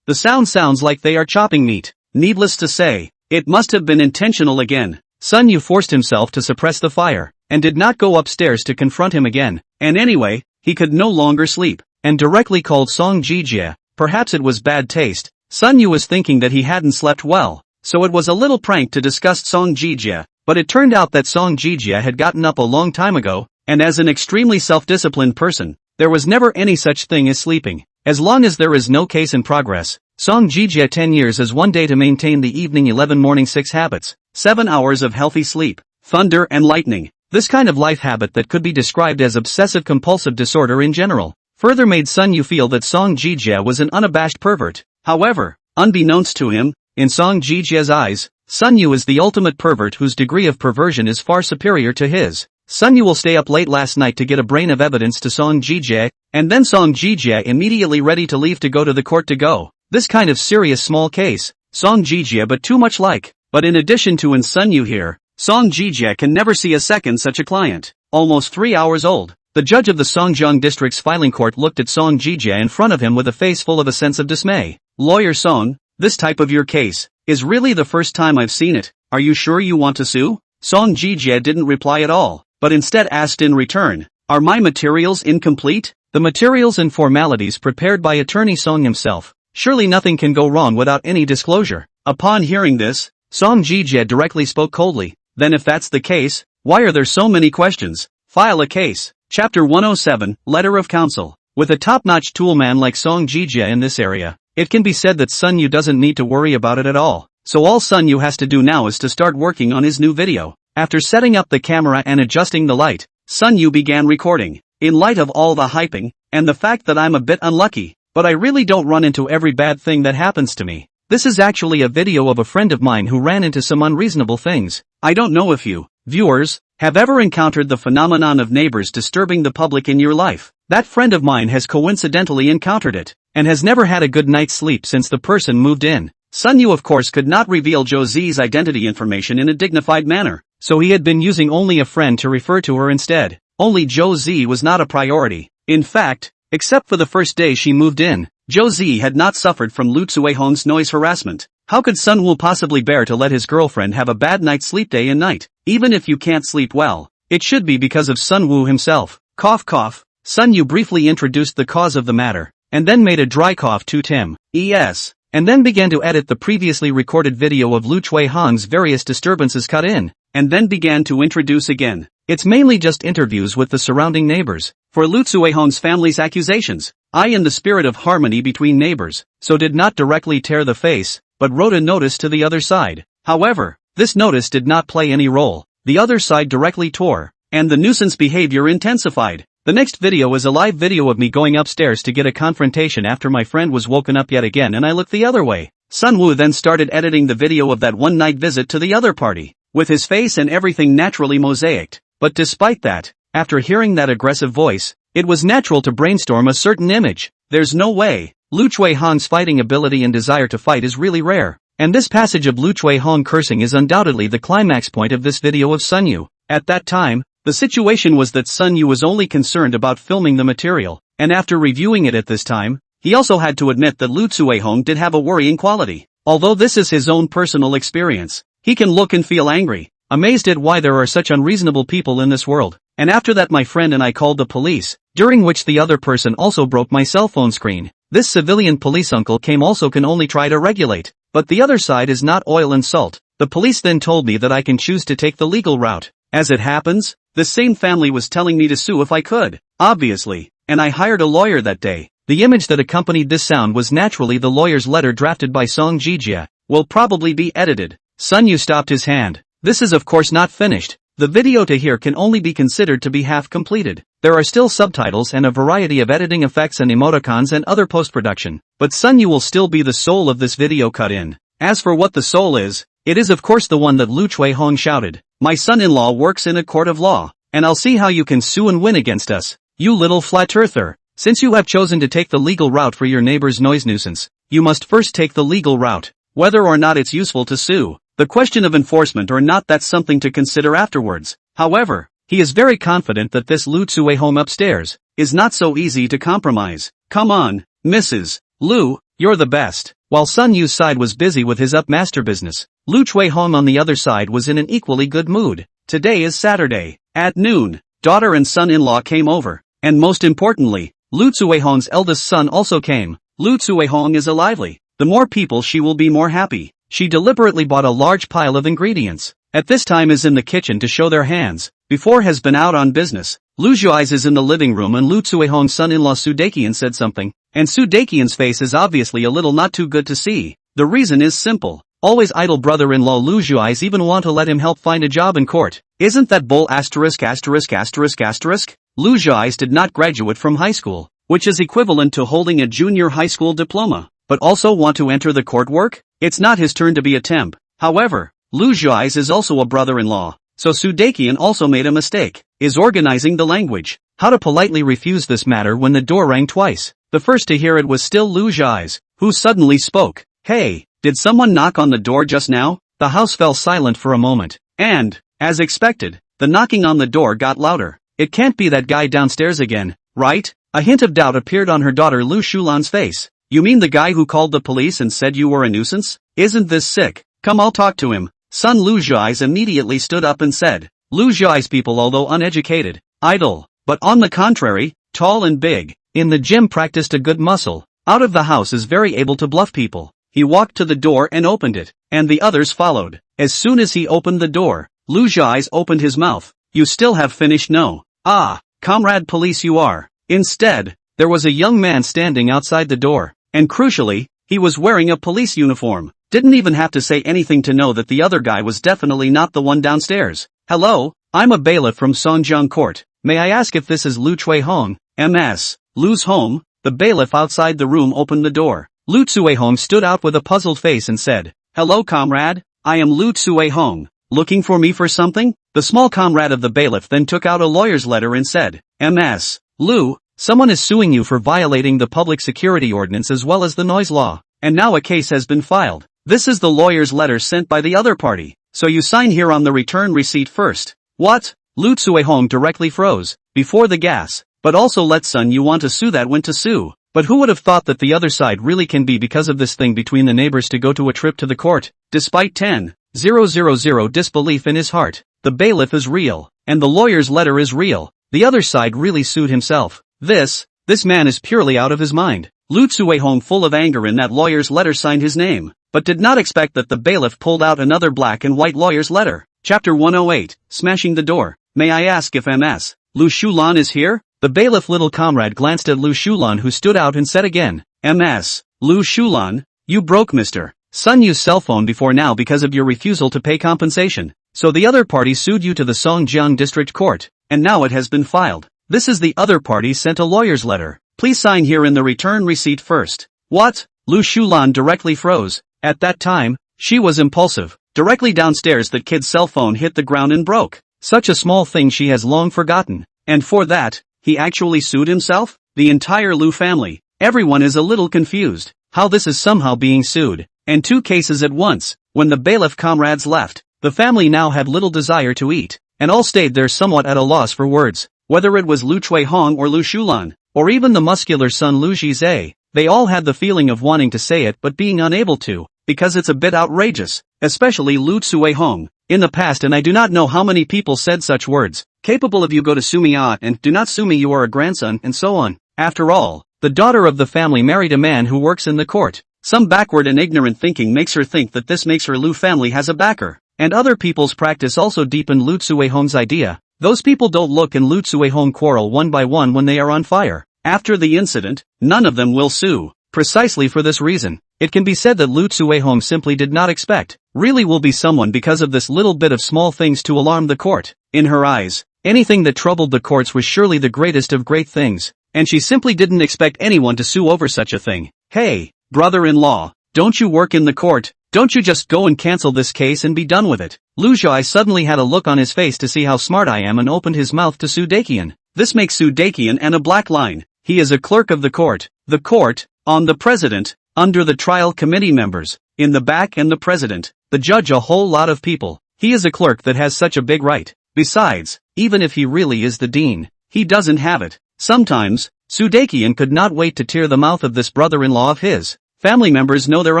The sound sounds like they are chopping meat. Needless to say, it must have been intentional again. Sun Yu forced himself to suppress the fire, and did not go upstairs to confront him again, and anyway, he could no longer sleep, and directly called Song Jijie. Perhaps it was bad taste. Sun Yu was thinking that he hadn't slept well, so it was a little prank to disgust Song Jijie, but it turned out that Song Jijie had gotten up a long time ago, and as an extremely self-disciplined person, there was never any such thing as sleeping. As long as there is no case in progress, Song Jijie 10 years as 1 day to maintain the evening 11 morning 6 habits, 7 hours of healthy sleep, thunder and lightning. This kind of life habit that could be described as obsessive-compulsive disorder in general, further made Sun Yu feel that Song Jijie was an unabashed pervert. However, unbeknownst to him, in Song Jijie's eyes, Sun Yu is the ultimate pervert whose degree of perversion is far superior to his. Sun Yu will stay up late last night to get a brain of evidence to Song Jijie, and then Song Jijie immediately ready to leave to go to the court to go. This kind of serious small case, Song Jijie but too much like. But in addition to in Sun Yu here, Song Jijie can never see a second such a client. Almost 3 hours old, the judge of the Songjiang district's filing court looked at Song Jijie in front of him with a face full of a sense of dismay. Lawyer Song, this type of your case is really the first time I've seen it. Are you sure you want to sue? Song Jijie didn't reply at all, but instead asked in return, are my materials incomplete? The materials and formalities prepared by attorney Song himself. Surely nothing can go wrong without any disclosure. Upon hearing this, Song Jijie directly spoke coldly. Then if that's the case, why are there so many questions? File a case. Chapter 107, Letter of Counsel. With a top-notch toolman like Song Jijie in this area, it can be said that Sun Yu doesn't need to worry about it at all. So all Sun Yu has to do now is to start working on his new video. After setting up the camera and adjusting the light, Sun Yu began recording. In light of all the hyping, and the fact that I'm a bit unlucky, but I really don't run into every bad thing that happens to me. This is actually a video of a friend of mine who ran into some unreasonable things. I don't know if you, viewers, Have ever encountered the phenomenon of neighbors disturbing the public in your life? That friend of mine has coincidentally encountered it, and has never had a good night's sleep since the person moved in. Sun Yu of course could not reveal Jo Z's identity information in a dignified manner, so he had been using only a friend to refer to her instead. Only Jo Z was not a priority. In fact, except for the first day she moved in, Jo Z had not suffered from Lu Tsuehong's noise harassment. How could Sun Wu possibly bear to let his girlfriend have a bad night's sleep day and night? Even if you can't sleep well, it should be because of Sun Wu himself. Cough cough. Sun Yu briefly introduced the cause of the matter, and then made a dry cough to Tim. Yes. And then began to edit the previously recorded video of Lu Tsuehong's various disturbances cut in, and then began to introduce again. It's mainly just interviews with the surrounding neighbors. For Lu Tsuehong's family's accusations, I in the spirit of harmony between neighbors, so did not directly tear the face, but wrote a notice to the other side. However, this notice did not play any role. The other side directly tore, and the nuisance behavior intensified. The next video is a live video of me going upstairs to get a confrontation after my friend was woken up yet again and I looked the other way. Sun Wu then started editing the video of that one night visit to the other party, with his face and everything naturally mosaicked. But despite that, after hearing that aggressive voice, it was natural to brainstorm a certain image. There's no way. Lu Tsuehong's fighting ability and desire to fight is really rare, and this passage of Lu Tsuehong cursing is undoubtedly the climax point of this video of Sun Yu. At that time, the situation was that Sun Yu was only concerned about filming the material, and after reviewing it at this time, he also had to admit that Lu Tsuehong did have a worrying quality. Although this is his own personal experience, he can look and feel angry, amazed at why there are such unreasonable people in this world. And after that my friend and I called the police, during which the other person also broke my cell phone screen. This civilian police uncle came also can only try to regulate, but the other side is not oil and salt. The police then told me that I can choose to take the legal route. As it happens, the same family was telling me to sue if I could, obviously, and I hired a lawyer that day. The image that accompanied this sound was naturally the lawyer's letter drafted by Song Jijia, will probably be edited. Sun Yu stopped his hand. This is of course not finished. The video to here can only be considered to be half completed. There are still subtitles and a variety of editing effects and emoticons and other post-production, but Sun Yu will still be the soul of this video cut in. As for what the soul is, it is of course the one that Lu Tsuehong shouted. My son-in-law works in a court of law, and I'll see how you can sue and win against us. You little flat-earther. Since you have chosen to take the legal route for your neighbor's noise nuisance, you must first take the legal route, whether or not it's useful to sue. The question of enforcement or not, that's something to consider afterwards. However, he is very confident that this Lu Tsuehong upstairs is not so easy to compromise. Come on, Mrs. Lu, you're the best. While Sun Yu's side was busy with his upmaster business, Lu Tsuehong on the other side was in an equally good mood. Today is Saturday. At noon, daughter and son-in-law came over, and most importantly, Lu Tsuehong's eldest son also came. Lu Tsuehong is a lively. The more people she will be more happy. She deliberately bought a large pile of ingredients. At this time is in the kitchen to show their hands. Before has been out on business. Lu Zhuai's is in the living room and Lu Tsuehong's son-in-law Su Dakian said something. And Su Dakian's face is obviously a little not too good to see. The reason is simple. Always idle brother-in-law Lu Zhuai's even want to let him help find a job in court. Isn't that bull asterisk asterisk asterisk asterisk? Lu Zhuai's did not graduate from high school, which is equivalent to holding a junior high school diploma, but also want to enter the court work? It's not his turn to be a temp. However, Lu Zhuai's is also a brother-in-law, so Su Dakian also made a mistake. Is organizing the language. How to politely refuse this matter when the door rang twice. The first to hear it was still Lu Zhuai's, who suddenly spoke. Hey, did someone knock on the door just now? The house fell silent for a moment, and, as expected, the knocking on the door got louder. It can't be that guy downstairs again, right? A hint of doubt appeared on her daughter Lu Shulan's face. You mean the guy who called the police and said you were a nuisance? Isn't this sick? Come, I'll talk to him. Son Lu Zhuai's immediately stood up and said. Lu Zhuai's people, although uneducated, idle, but on the contrary, tall and big, in the gym practiced a good muscle, out of the house is very able to bluff people. He walked to the door and opened it, and the others followed. As soon as he opened the door, Lu Zhuai's opened his mouth. You still have finished? No. Ah, comrade police you are. Instead, there was a young man standing outside the door. And crucially, he was wearing a police uniform. Didn't even have to say anything to know that the other guy was definitely not the one downstairs. Hello, I'm a bailiff from Songjiang Court. May I ask if this is Lu Tsuehong, MS, Lu's home? The bailiff outside the room opened the door. Lu Tsuehong stood out with a puzzled face and said, Hello comrade, I am Lu Tsuehong. Looking for me for something? The small comrade of the bailiff then took out a lawyer's letter and said, "Ms. Lu, someone is suing you for violating the public security ordinance as well as the noise law, and now a case has been filed. This is the lawyer's letter sent by the other party, so you sign here on the return receipt first." What? Lu Tsuehong directly froze, before the gas, but also let son you want to sue that went to sue. But who would have thought that the other side really can be because of this thing between the neighbors to go to a trip to the court? Despite 10,000 disbelief in his heart, the bailiff is real, and the lawyer's letter is real. The other side really sued himself. This man is purely out of his mind. Lu Tsuehong, full of anger in that lawyer's letter, signed his name, but did not expect that the bailiff pulled out another black and white lawyer's letter. Chapter 108, Smashing the Door. May I ask if Ms. Lu Shulan is here? The bailiff little comrade glanced at Lu Shulan, who stood out and said again, "Ms. Lu Shulan, you broke Mr. Sun Yu's cell phone before now because of your refusal to pay compensation. So the other party sued you to the Songjiang District Court, and now it has been filed. This is the other party sent a lawyer's letter. Please sign here in the return receipt first." What? Lu Shulan directly froze. At that time, she was impulsive. Directly downstairs that kid's cell phone hit the ground and broke. Such a small thing she has long forgotten. And for that, he actually sued himself? The entire Lu family, everyone is a little confused. How this is somehow being sued. And two cases at once. When the bailiff comrades left, the family now had little desire to eat, and all stayed there somewhat at a loss for words. Whether it was Lu Chuehong or Lu Shulan, or even the muscular son Lu Jizhe, they all had the feeling of wanting to say it but being unable to, because it's a bit outrageous, especially Lu Tsuehong. In the past, and I do not know how many people said such words, capable of "you go to sue me and do not sue me, you are a grandson," and so on. After all, the daughter of the family married a man who works in the court. Some backward and ignorant thinking makes her think that this makes her Lu family has a backer. And other people's practice also deepened Lu Tsuehong's idea. Those people don't look and Lu Tsuehong quarrel one by one when they are on fire. After the incident, none of them will sue. Precisely for this reason, it can be said that Lu Tsuehong simply did not expect, really will be someone because of this little bit of small things to alarm the court. In her eyes, anything that troubled the courts was surely the greatest of great things, and she simply didn't expect anyone to sue over such a thing. Hey, brother-in-law, don't you work in the court? Don't you just go and cancel this case and be done with it? Lu Zhai suddenly had a look on his face to see how smart I am and opened his mouth to Su Dakian. This makes Su Dakian and a black line. He is a clerk of the court. The court, on the president, under the trial committee members, in the back and the president, the judge, a whole lot of people. He is a clerk that has such a big right. Besides, even if he really is the dean, he doesn't have it. Sometimes, Su Dakian could not wait to tear the mouth of this brother-in-law of his. Family members know their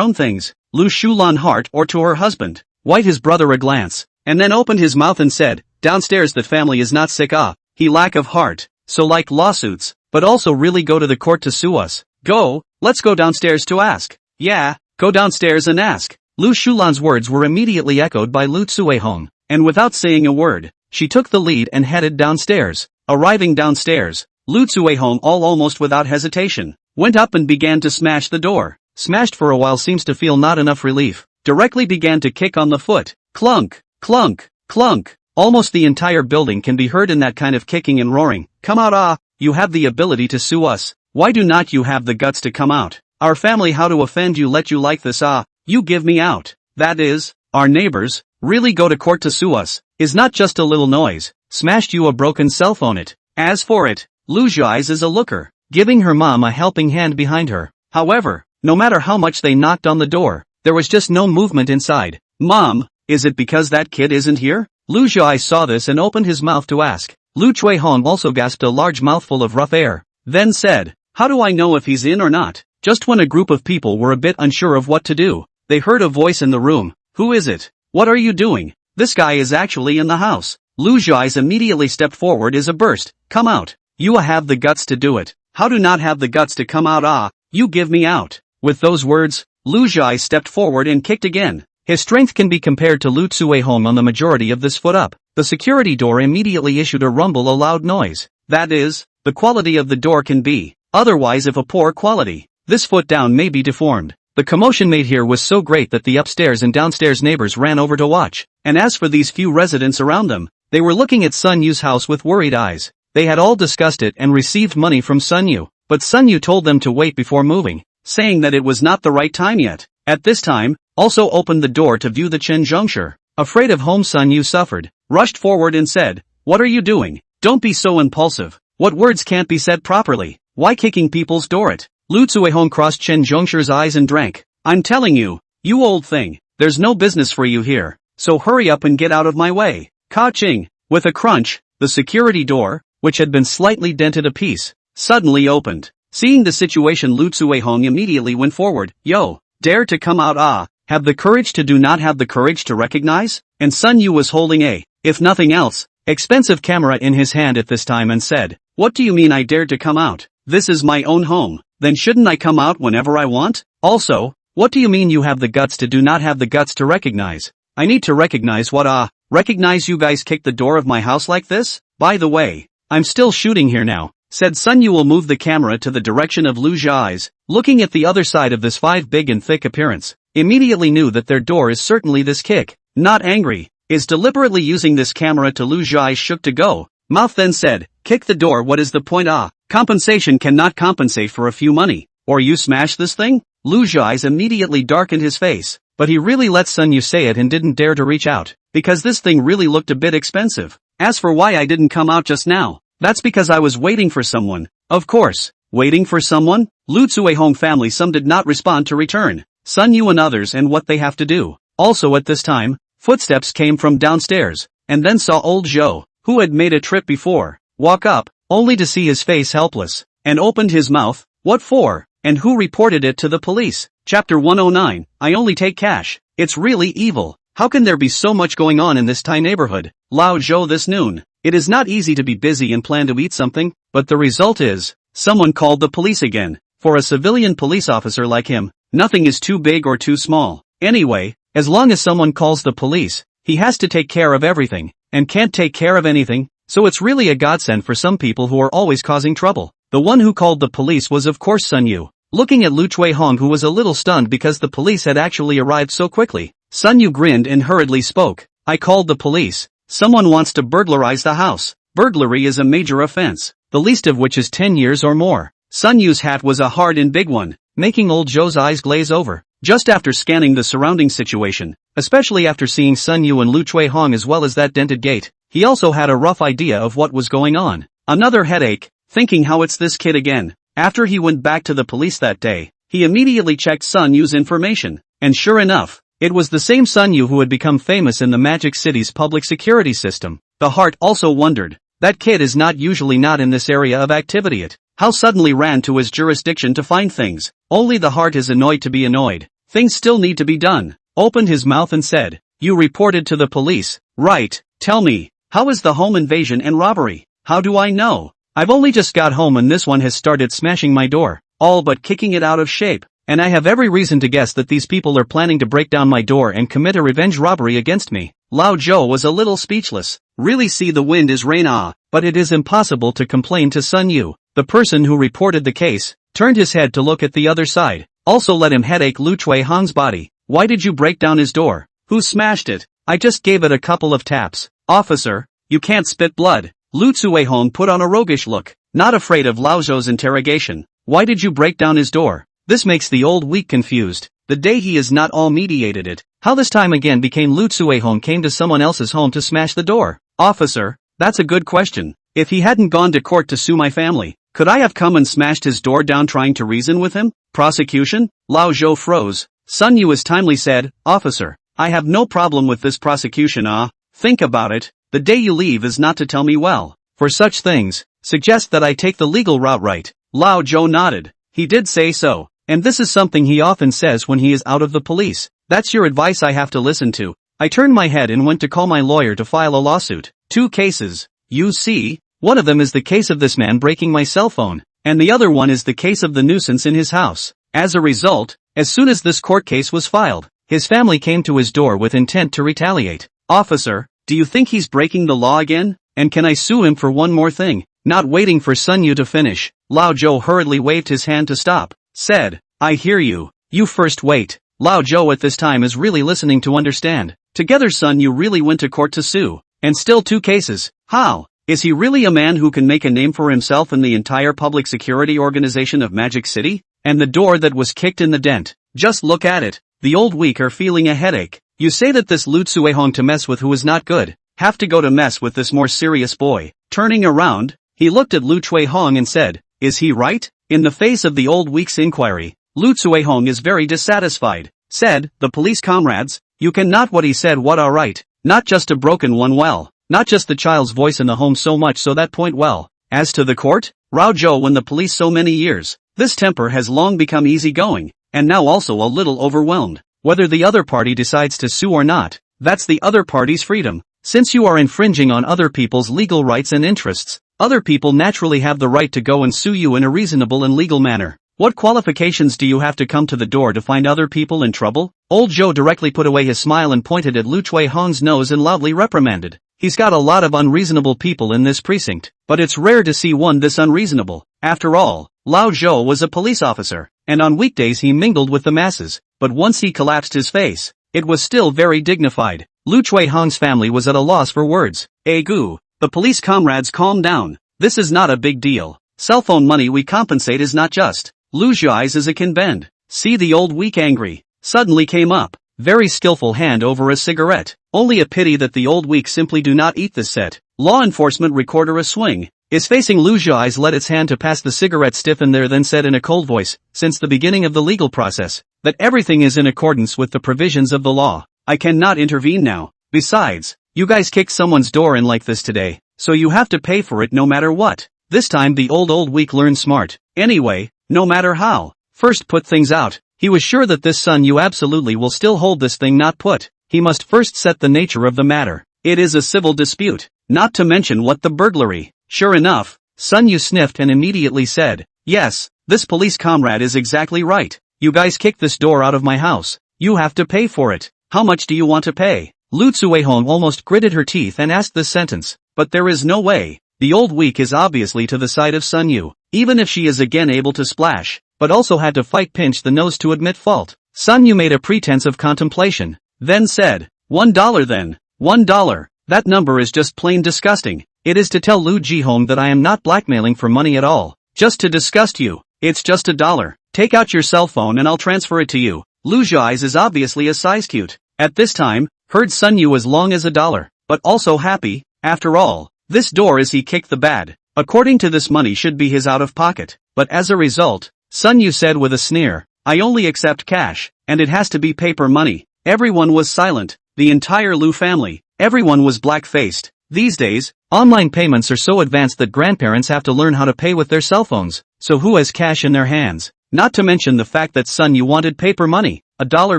own things. Lu Shulan heart or to her husband, white his brother a glance, and then opened his mouth and said, "Downstairs that family is not sick he lack of heart, so like lawsuits, but also really go to the court to sue us. Go, let's go downstairs to ask." Yeah, go downstairs and ask. Lu Shulan's words were immediately echoed by Lu Tsuehong, and without saying a word, she took the lead and headed downstairs. Arriving downstairs, Lu Tsuehong almost without hesitation, went up and began to smash the door. Smashed for a while seems to feel not enough relief. Directly began to kick on the foot. Clunk, clunk, clunk. Almost the entire building can be heard in that kind of kicking and roaring. Come out you have the ability to sue us. Why do not you have the guts to come out? Our family how to offend you let you like this you give me out. That is, our neighbors, really go to court to sue us. Is not just a little noise. Smashed you a broken cell phone it. As for it, Lu Zhai's is a looker, giving her mom a helping hand behind her. However, no matter how much they knocked on the door, there was just no movement inside. Mom, is it because that kid isn't here? Lu Zhai saw this and opened his mouth to ask. Lu Chuehong also gasped a large mouthful of rough air, then said, "How do I know if he's in or not?" Just when a group of people were a bit unsure of what to do, they heard a voice in the room. "Who is it? What are you doing? This guy is actually in the house." Lu Zhai's immediately stepped forward as a burst. "Come out. You have the guts to do it. How do not have the guts to come out you give me out." With those words, Lu Zhai stepped forward and kicked again. His strength can be compared to Lu Tsuehong on the majority of this foot up. The security door immediately issued a rumble, a loud noise. That is, the quality of the door can be, otherwise of a poor quality. This foot down may be deformed. The commotion made here was so great that the upstairs and downstairs neighbors ran over to watch. And as for these few residents around them, they were looking at Sun Yu's house with worried eyes. They had all discussed it and received money from Sun Yu, but Sun Yu told them to wait before moving, saying that it was not the right time yet. At this time, also opened the door to view the Chen Zhongshi. Afraid of home Sun Yu suffered. rushed forward and said, "What are you doing? Don't be so impulsive. What words can't be said properly? Why kicking people's door it?" Lu Tsuehong crossed Chen Zhongshi's eyes and drank. "I'm telling you, you old thing, there's no business for you here, so hurry up and get out of my way." Ka-ching! With a crunch, the security door, which had been slightly dented a piece, suddenly opened. Seeing the situation, Lu Tsuehong immediately went forward. "Yo, dare to come out? Have the courage to do not have the courage to recognize?" And Sun Yu was holding a, if nothing else, expensive camera in his hand at this time and said, "What do you mean I dared to come out? This is my own home, then shouldn't I come out whenever I want? Also, what do you mean you have the guts to do not have the guts to recognize? I need to recognize what recognize you guys kicked the door of my house like this? By the way, I'm still shooting here now," said Sun Yu. Will move the camera to the direction of Lu Zhai's, looking at the other side of this five big and thick appearance, immediately knew that their door is certainly this kick, not angry, is deliberately using this camera to Lu Zhai shook to go, mouth then said, "Kick the door, what is the point? Compensation cannot compensate for a few money, or you smash this thing?" Lu Zhai's immediately darkened his face, but he really let Sun Yu say it and didn't dare to reach out, because this thing really looked a bit expensive. "As for why I didn't come out just now, that's because I was waiting for someone." "Of course, waiting for someone?" Lu Tsuehong family some did not respond to return. Sun Yu and others and what they have to do. Also at this time, footsteps came from downstairs, and then saw old Zhou, who had made a trip before, walk up, only to see his face helpless, and opened his mouth. "What for? And who reported it to the police?" Chapter 109, I only take cash. It's really evil. How can there be so much going on in this Thai neighborhood? Lao Zhou this noon. It is not easy to be busy and plan to eat something, but the result is, someone called the police again. For a civilian police officer like him, nothing is too big or too small. Anyway, as long as someone calls the police, he has to take care of everything, and can't take care of anything, so it's really a godsend for some people who are always causing trouble. The one who called the police was of course Sun Yu. Looking at Lu Tsuehong, who was a little stunned because the police had actually arrived so quickly, Sun Yu grinned and hurriedly spoke. "I called the police. Someone wants to burglarize the house. Burglary is a major offense, the least of which is 10 years or more." Sun Yu's hat was a hard and big one, making old Zhou's eyes glaze over. Just after scanning the surrounding situation, especially after seeing Sun Yu and Lu Tsuehong as well as that dented gate, he also had a rough idea of what was going on. Another headache, thinking how it's this kid again. After he went back to the police that day, he immediately checked Sun Yu's information, and sure enough, it was the same Sun Yu who had become famous in the Magic City's public security system. The heart also wondered, that kid is not usually not in this area of activity. How suddenly ran to his jurisdiction to find things. Only the heart is annoyed to be annoyed. Things still need to be done. Opened his mouth and said, "You reported to the police, right? Tell me, how is the home invasion and robbery?" "How do I know? I've only just got home and this one has started smashing my door, all but kicking it out of shape, and I have every reason to guess that these people are planning to break down my door and commit a revenge robbery against me." Lao Zhou was a little speechless. Really see the wind is rain but it is impossible to complain to Sun Yu. The person who reported the case, turned his head to look at the other side, also let him headache Lu Tsuehong's body. "Why did you break down his door? Who smashed it?" "I just gave it a couple of taps." "Officer, you can't spit blood." Lu Tsuehong put on a roguish look, not afraid of Lao Zhou's interrogation. "Why did you break down his door?" This makes the old weak confused. The day he is not all mediated it. How this time again became Lu Tsuehong came to someone else's home to smash the door. "Officer, that's a good question. If he hadn't gone to court to sue my family, could I have come and smashed his door down trying to reason with him?" "Prosecution?" Lao Zhou froze. Sun Yu as timely said, "Officer, I have no problem with this prosecution. Think about it. The day you leave is not to tell me well. For such things, suggest that I take the legal route, right?" Lao Zhou nodded. He did say so, and this is something he often says when he is out of the police. "That's your advice I have to listen to." I turned my head and went to call my lawyer to file a lawsuit. 2 cases. You see, one of them is the case of this man breaking my cell phone, and the other one is the case of the nuisance in his house. As a result, as soon as this court case was filed, his family came to his door with intent to retaliate. "Officer, do you think he's breaking the law again? And can I sue him for one more thing?" Not waiting for Sun Yu to finish, Lao Zhou hurriedly waved his hand to stop. Said, "I hear you. You first wait." Lao Zhou at this time is really listening to understand. Together Sun Yu really went to court to sue. And still 2 cases. How? Is he really a man who can make a name for himself in the entire public security organization of Magic City? And the door that was kicked in the dent. Just look at it. The old weak are feeling a headache. You say that this Lu Tsuehong to mess with who is not good. have to go to mess with this more serious boy. Turning around, he looked at Lu Chui-hong and said, is he right? In the face of the old week's inquiry, Lu Chui-hong is very dissatisfied. Said, the police comrades, you can not what he said what alright, not just a broken one well, not just the child's voice in the home so much so that point well. As to the court, Rao Zhou when the police so many years, this temper has long become easygoing, and now also a little overwhelmed. Whether the other party decides to sue or not, that's the other party's freedom. Since you are infringing on other people's legal rights and interests, other people naturally have the right to go and sue you in a reasonable and legal manner. What qualifications do you have to come to the door to find other people in trouble? Old Zhou directly put away his smile and pointed at Lu Chui-hong's nose and loudly reprimanded. He's got a lot of unreasonable people in this precinct, but it's rare to see one this unreasonable. After all, Lao Zhou was a police officer, and on weekdays he mingled with the masses, but once he collapsed his face, it was still very dignified. Lu Chui-hong's family was at a loss for words. Gu, the police comrades calm down. This is not a big deal. Cell phone money we compensate is not just. Lu Zhai's as it can bend. See the old weak angry. Suddenly came up. Very skillful hand over a cigarette. Only a pity that the old weak simply do not eat this set. Law enforcement recorder a swing. Is facing Lu Zhai's let its hand to pass the cigarette stiffen there then said in a cold voice, since the beginning of the legal process, that everything is in accordance with the provisions of the law. I cannot intervene now. Besides, you guys kicked someone's door in like this today, so you have to pay for it no matter what. This time the old weak learned smart. Anyway, no matter how. First put things out. He was sure that this son you absolutely will still hold this thing not put. He must first set the nature of the matter. It is a civil dispute. Not to mention what the burglary. Sure enough, Sun Yu sniffed and immediately said, yes, this police comrade is exactly right. You guys kicked this door out of my house. You have to pay for it. How much do you want to pay? Lu Tsuehong almost gritted her teeth and asked this sentence. But there is no way. The old weak is obviously to the side of Sun Yu, even if she is again able to splash, but also had to fight pinch the nose to admit fault. Sun Yu made a pretense of contemplation, then said, $1 then. $1. That number is just plain disgusting. It is to tell Lu Jihong that I am not blackmailing for money at all. Just to disgust you. It's just $1. Take out your cell phone and I'll transfer it to you. Lu Zhai's is obviously a size cute. At this time, heard Sun Yu as long as $1, but also happy. After all, this door is he kicked the bad. According to this money should be his out of pocket. But as a result, Sun Yu said with a sneer, I only accept cash, and it has to be paper money. Everyone was silent. The entire Lu family. Everyone was black-faced. These days, online payments are so advanced that grandparents have to learn how to pay with their cell phones. So who has cash in their hands? Not to mention the fact that Sun Yu wanted paper money, a dollar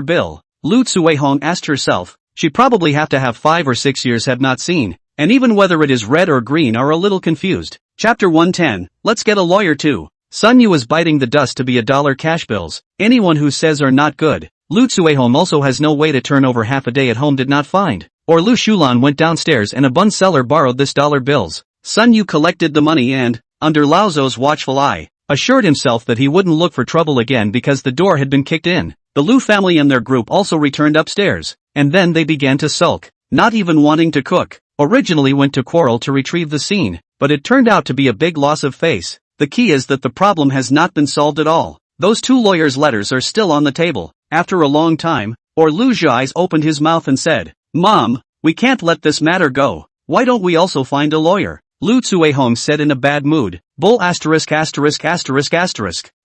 bill. Lu Tsuehong asked herself, she probably have to have 5 or 6 years have not seen, and even whether it is red or green are a little confused. Chapter 110, let's get a lawyer too. Sun Yu is biting the dust to be $1 cash bills. Anyone who says are not good. Lu Tsuehong also has no way to turn over half a day at home did not find. Or Lu Shulan went downstairs and a bun seller borrowed this dollar bills. Sun Yu collected the money and, under Lao Zou's watchful eye, assured himself that he wouldn't look for trouble again because the door had been kicked in. The Lu family and their group also returned upstairs, and then they began to sulk, not even wanting to cook. Originally went to quarrel to retrieve the scene, but it turned out to be a big loss of face. The key is that the problem has not been solved at all. Those 2 lawyers' letters are still on the table. After a long time, Lu Zhai's opened his mouth and said, Mom, we can't let this matter go. Why don't we also find a lawyer? Lu Tsuehong said in a bad mood. Bull *********.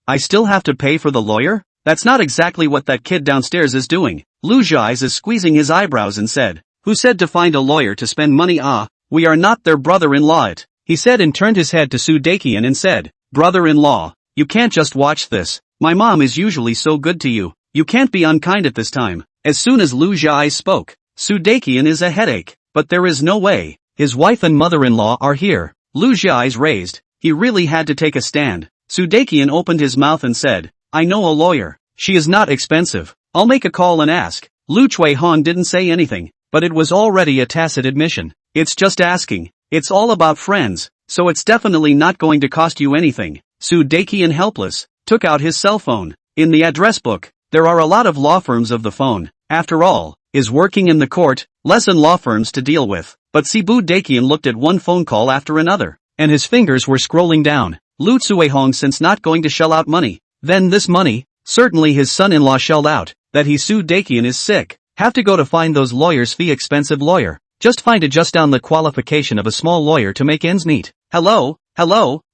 I still have to pay for the lawyer? That's not exactly what that kid downstairs is doing. Lu Zhai's is squeezing his eyebrows and said, who said to find a lawyer to spend money? We are not their brother-in-law it. He said and turned his head to Su Dakian and said, brother-in-law, you can't just watch this. My mom is usually so good to you. You can't be unkind at this time. As soon as Lu Zhai spoke, Su Dakian is a headache. But there is no way. His wife and mother-in-law are here. Lu Zhai's raised. He really had to take a stand. Su Dakian opened his mouth and said, I know a lawyer. She is not expensive. I'll make a call and ask. Lu Chui-hong didn't say anything, but it was already a tacit admission. It's just asking. It's all about friends, so it's definitely not going to cost you anything. Su Dakian, helpless, took out his cell phone. In the address book, there are a lot of law firms of the phone. After all, is working in the court, less than law firms to deal with. But Sibu Dakian looked at one phone call after another, and his fingers were scrolling down. Lu Tsuehong since not going to shell out money. Then this money, certainly his son-in-law shelled out, that he Su Dakian is sick, have to go to find those lawyers fee expensive lawyer. Just fine to just down the qualification of a small lawyer to make ends meet. Hello,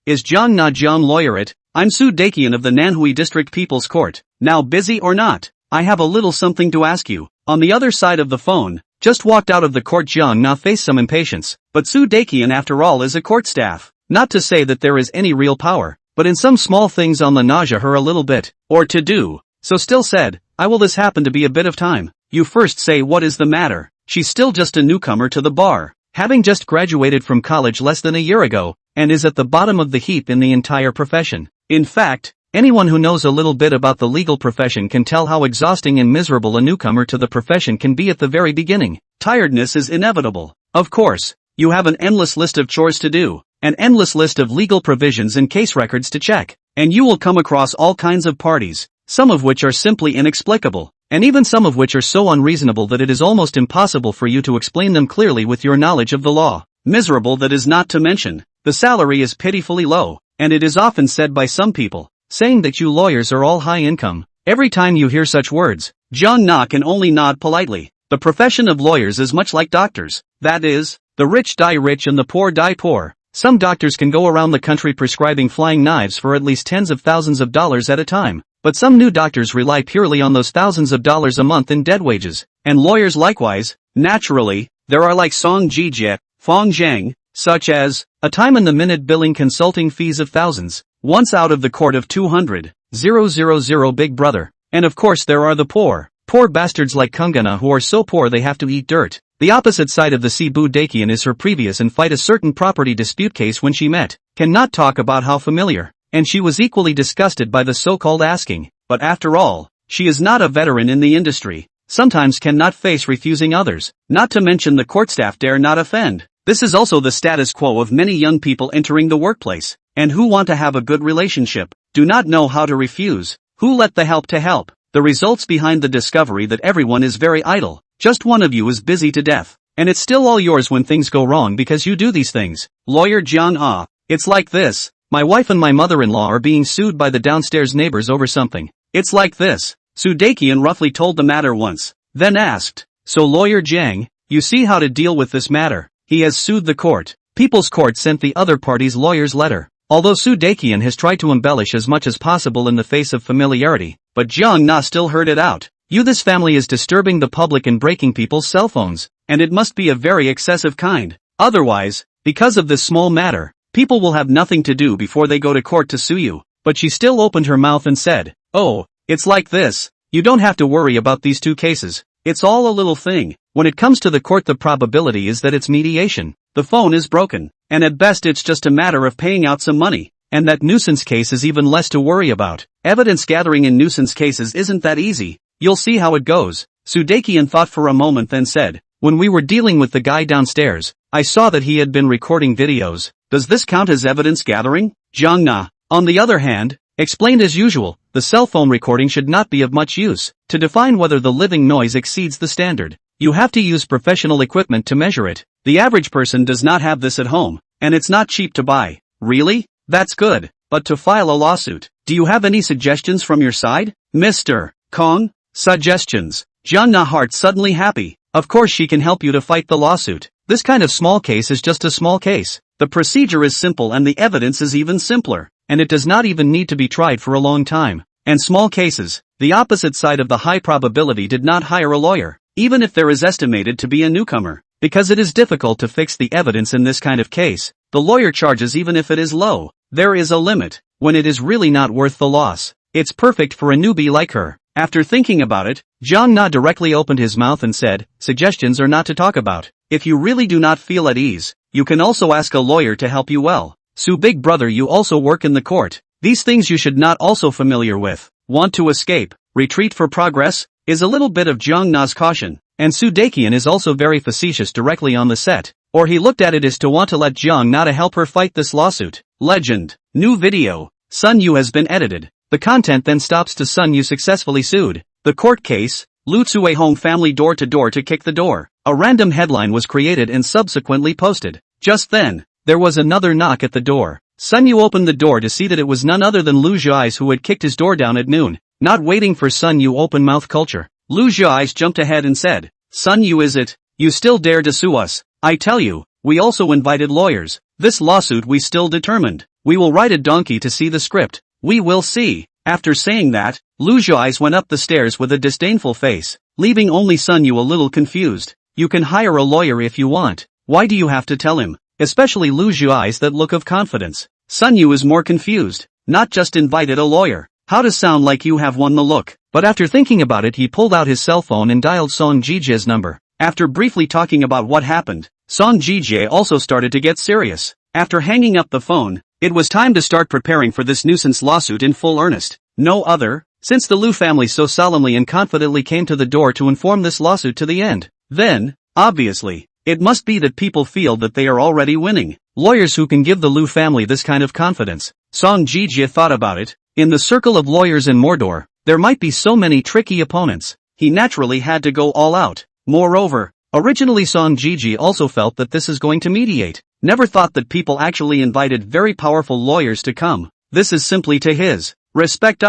is Jang Na Jiang lawyer it? I'm Soo Dakian of the Nanhui District People's Court. Now busy or not? I have a little something to ask you. On the other side of the phone, just walked out of the court. Jang Na faced some impatience, but Soo Dakian after all is a court staff. Not to say that there is any real power, but in some small things on the nausea her a little bit, or to do. So still said, I will this happen to be a bit of time. You first say what is the matter. She's still just a newcomer to the bar, having just graduated from college less than a year ago, and is at the bottom of the heap in the entire profession. In fact, anyone who knows a little bit about the legal profession can tell how exhausting and miserable a newcomer to the profession can be at the very beginning. Tiredness is inevitable. Of course, you have an endless list of chores to do, an endless list of legal provisions and case records to check, and you will come across all kinds of parties, some of which are simply inexplicable, and even some of which are so unreasonable that it is almost impossible for you to explain them clearly with your knowledge of the law. Miserable, that is not to mention, the salary is pitifully low, and it is often said by some people, saying that you lawyers are all high income. Every time you hear such words, Jang Na can only nod politely. The profession of lawyers is much like doctors. That is, the rich die rich and the poor die poor. Some doctors can go around the country prescribing flying knives for at least tens of thousands of dollars at a time, but some new doctors rely purely on those thousands of dollars a month in dead wages, and lawyers likewise. Naturally, there are like Song Ji-jie, Fong Zhang, such as, a time-in-the-minute billing consulting fees of thousands, once out of the court of 200,000 Big Brother, and of course there are the poor bastards like Kungana who are so poor they have to eat dirt. The opposite side of the Cebu Dakian is her previous and fight a certain property dispute case when she met, cannot talk about how familiar, and she was equally disgusted by the so-called asking, but after all, she is not a veteran in the industry, sometimes cannot face refusing others, not to mention the court staff dare not offend. This is also the status quo of many young people entering the workplace, and who want to have a good relationship, do not know how to refuse, who let the help to help. The results behind the discovery that everyone is very idle, just one of you is busy to death, and it's still all yours when things go wrong because you do these things. Lawyer Jiang Ah, it's like this, my wife and my mother-in-law are being sued by the downstairs neighbors over something. It's like this, Soo Dakian roughly told the matter once, then asked, so Lawyer Jiang, you see how to deal with this matter. He has sued the court. People's Court sent the other party's lawyer's letter. Although Soo Dakian has tried to embellish as much as possible in the face of familiarity, but Jiang Na still heard it out. This family is disturbing the public and breaking people's cell phones, and it must be a very excessive kind. Otherwise, because of this small matter, people will have nothing to do before they go to court to sue you. But she still opened her mouth and said, oh, it's like this, you don't have to worry about these two cases. It's all a little thing. When it comes to the court, the probability is that it's mediation. The phone is broken, and at best it's just a matter of paying out some money, and that nuisance case is even less to worry about. Evidence gathering in nuisance cases isn't that easy. You'll see how it goes. Soo Dakian thought for a moment then said, when we were dealing with the guy downstairs, I saw that he had been recording videos. Does this count as evidence gathering? Jiang Na, on the other hand, explained as usual, the cell phone recording should not be of much use. To define whether the living noise exceeds the standard, you have to use professional equipment to measure it. The average person does not have this at home, and it's not cheap to buy. Really? That's good. But to file a lawsuit, do you have any suggestions from your side? Mr. Kong? Suggestions. Jiang Na heart suddenly happy. Of course she can help you to fight the lawsuit. This kind of small case is just a small case. The procedure is simple and the evidence is even simpler, and it does not even need to be tried for a long time. And small cases, the opposite side of the high probability did not hire a lawyer, even if there is estimated to be a newcomer, because it is difficult to fix the evidence in this kind of case. The lawyer charges even if it is low. There is a limit, when it is really not worth the loss. It's perfect for a newbie like her. After thinking about it, Jiang Na directly opened his mouth and said, suggestions are not to talk about. If you really do not feel at ease, you can also ask a lawyer to help you well. Soo Big Brother, you also work in the court. These things you should not also familiar with. Want to escape, retreat for progress, is a little bit of Jiang Na's caution, and Soo Dakian is also very facetious directly on the set, or he looked at it as to want to let Jiang Na to help her fight this lawsuit. Legend. New video. Sun Yu has been edited. The content then stops to Sun Yu successfully sued. The court case, Lu Tsue Hong family door to door to kick the door. A random headline was created and subsequently posted. Just then, there was another knock at the door. Sun Yu opened the door to see that it was none other than Lu Zhai's who had kicked his door down at noon. Not waiting for Sun Yu open mouth culture, Lu Zhai's jumped ahead and said, Sun Yu is it? You still dare to sue us. I tell you, we also invited lawyers. This lawsuit we still determined. We will write a donkey to see the script. We will see. After saying that, Lu Zhuai's went up the stairs with a disdainful face, leaving only Sun Yu a little confused. You can hire a lawyer if you want. Why do you have to tell him? Especially Lu Zhuai's that look of confidence. Sun Yu is more confused. Not just invited a lawyer. How to sound like you have won the look. But after thinking about it, he pulled out his cell phone and dialed Song Jijie's number. After briefly talking about what happened, Song Jijie also started to get serious. After hanging up the phone, it was time to start preparing for this nuisance lawsuit in full earnest. No other, since the Lu family so solemnly and confidently came to the door to inform this lawsuit to the end. Then, obviously, it must be that people feel that they are already winning. Lawyers who can give the Lu family this kind of confidence. Song Jijie thought about it. In the circle of lawyers in Mordor, there might be so many tricky opponents. He naturally had to go all out. Moreover, originally Song Jijie also felt that this is going to mediate. Never thought that people actually invited very powerful lawyers to come. This is simply to his respect.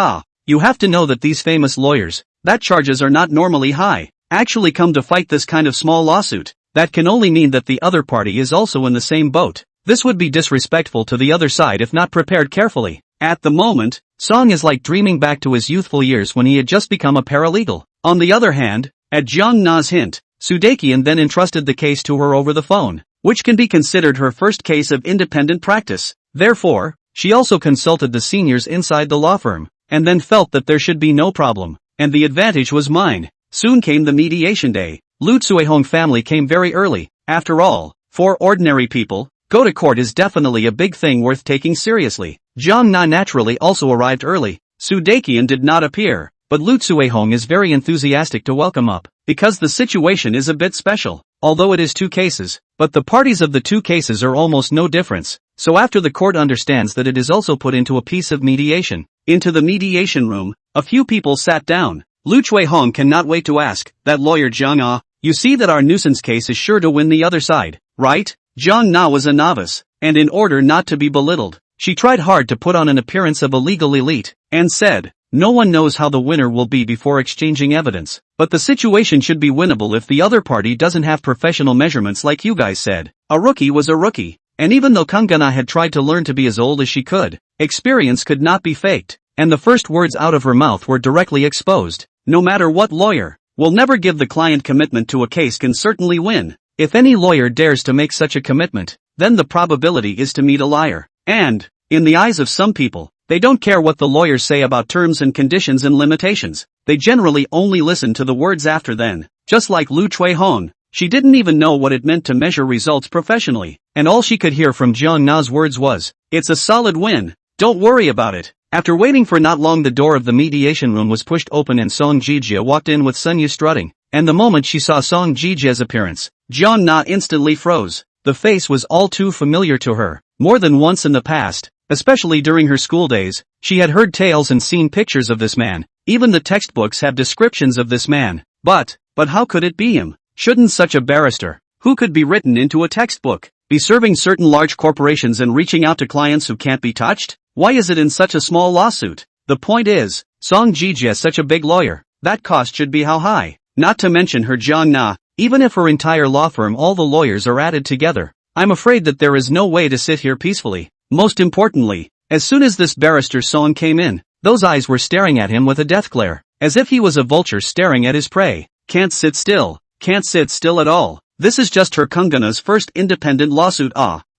You have to know that these famous lawyers, that charges are not normally high, actually come to fight this kind of small lawsuit. That can only mean that the other party is also in the same boat. This would be disrespectful to the other side if not prepared carefully. At the moment, Song is like dreaming back to his youthful years when he had just become a paralegal. On the other hand, at Jiang Na's hint, Sudekian then entrusted the case to her over the phone, which can be considered her first case of independent practice. Therefore, she also consulted the seniors inside the law firm, and then felt that there should be no problem, and the advantage was mine. Soon came the mediation day. Lu Tsuehong family came very early. After all, for ordinary people, go to court is definitely a big thing worth taking seriously. Jiang Na naturally also arrived early. Sudekian did not appear, but Lu Tsuehong is very enthusiastic to welcome up, because the situation is a bit special, although it is two cases, but the parties of the two cases are almost no difference, so after the court understands that it is also put into a piece of mediation. Into the mediation room, a few people sat down. Lu Tsuehong cannot wait to ask, that lawyer Jiang Na, you see that our nuisance case is sure to win the other side, right? Jiang Na was a novice, and in order not to be belittled, she tried hard to put on an appearance of a legal elite, and said, no one knows how the winner will be before exchanging evidence, but the situation should be winnable if the other party doesn't have professional measurements like you guys said. A rookie was a rookie, and even though Kangana had tried to learn to be as old as she could, experience could not be faked, and the first words out of her mouth were directly exposed. No matter what lawyer will never give the client commitment to a case can certainly win. If any lawyer dares to make such a commitment, then the probability is to meet a liar. And, in the eyes of some people, they don't care what the lawyers say about terms and conditions and limitations. They generally only listen to the words after then. Just like Lu Tsuehong, she didn't even know what it meant to measure results professionally, and all she could hear from Jiang Na's words was, it's a solid win, don't worry about it. After waiting for not long, the door of the mediation room was pushed open and Song Jijie walked in with Sun Yu strutting, and the moment she saw Song Jijie's appearance, Jiang Na instantly froze. The face was all too familiar to her. More than once in the past, especially during her school days, she had heard tales and seen pictures of this man. Even the textbooks have descriptions of this man. But how could it be him? Shouldn't such a barrister, who could be written into a textbook, be serving certain large corporations and reaching out to clients who can't be touched? Why is it in such a small lawsuit? The point is, Song Jijie is such a big lawyer, that cost should be how high? Not to mention her Jiang Na, even if her entire law firm all the lawyers are added together. I'm afraid that there is no way to sit here peacefully. Most importantly, as soon as this barrister Song came in, those eyes were staring at him with a death glare, as if he was a vulture staring at his prey. Can't sit still at all. This is just her Kungana's first independent lawsuit.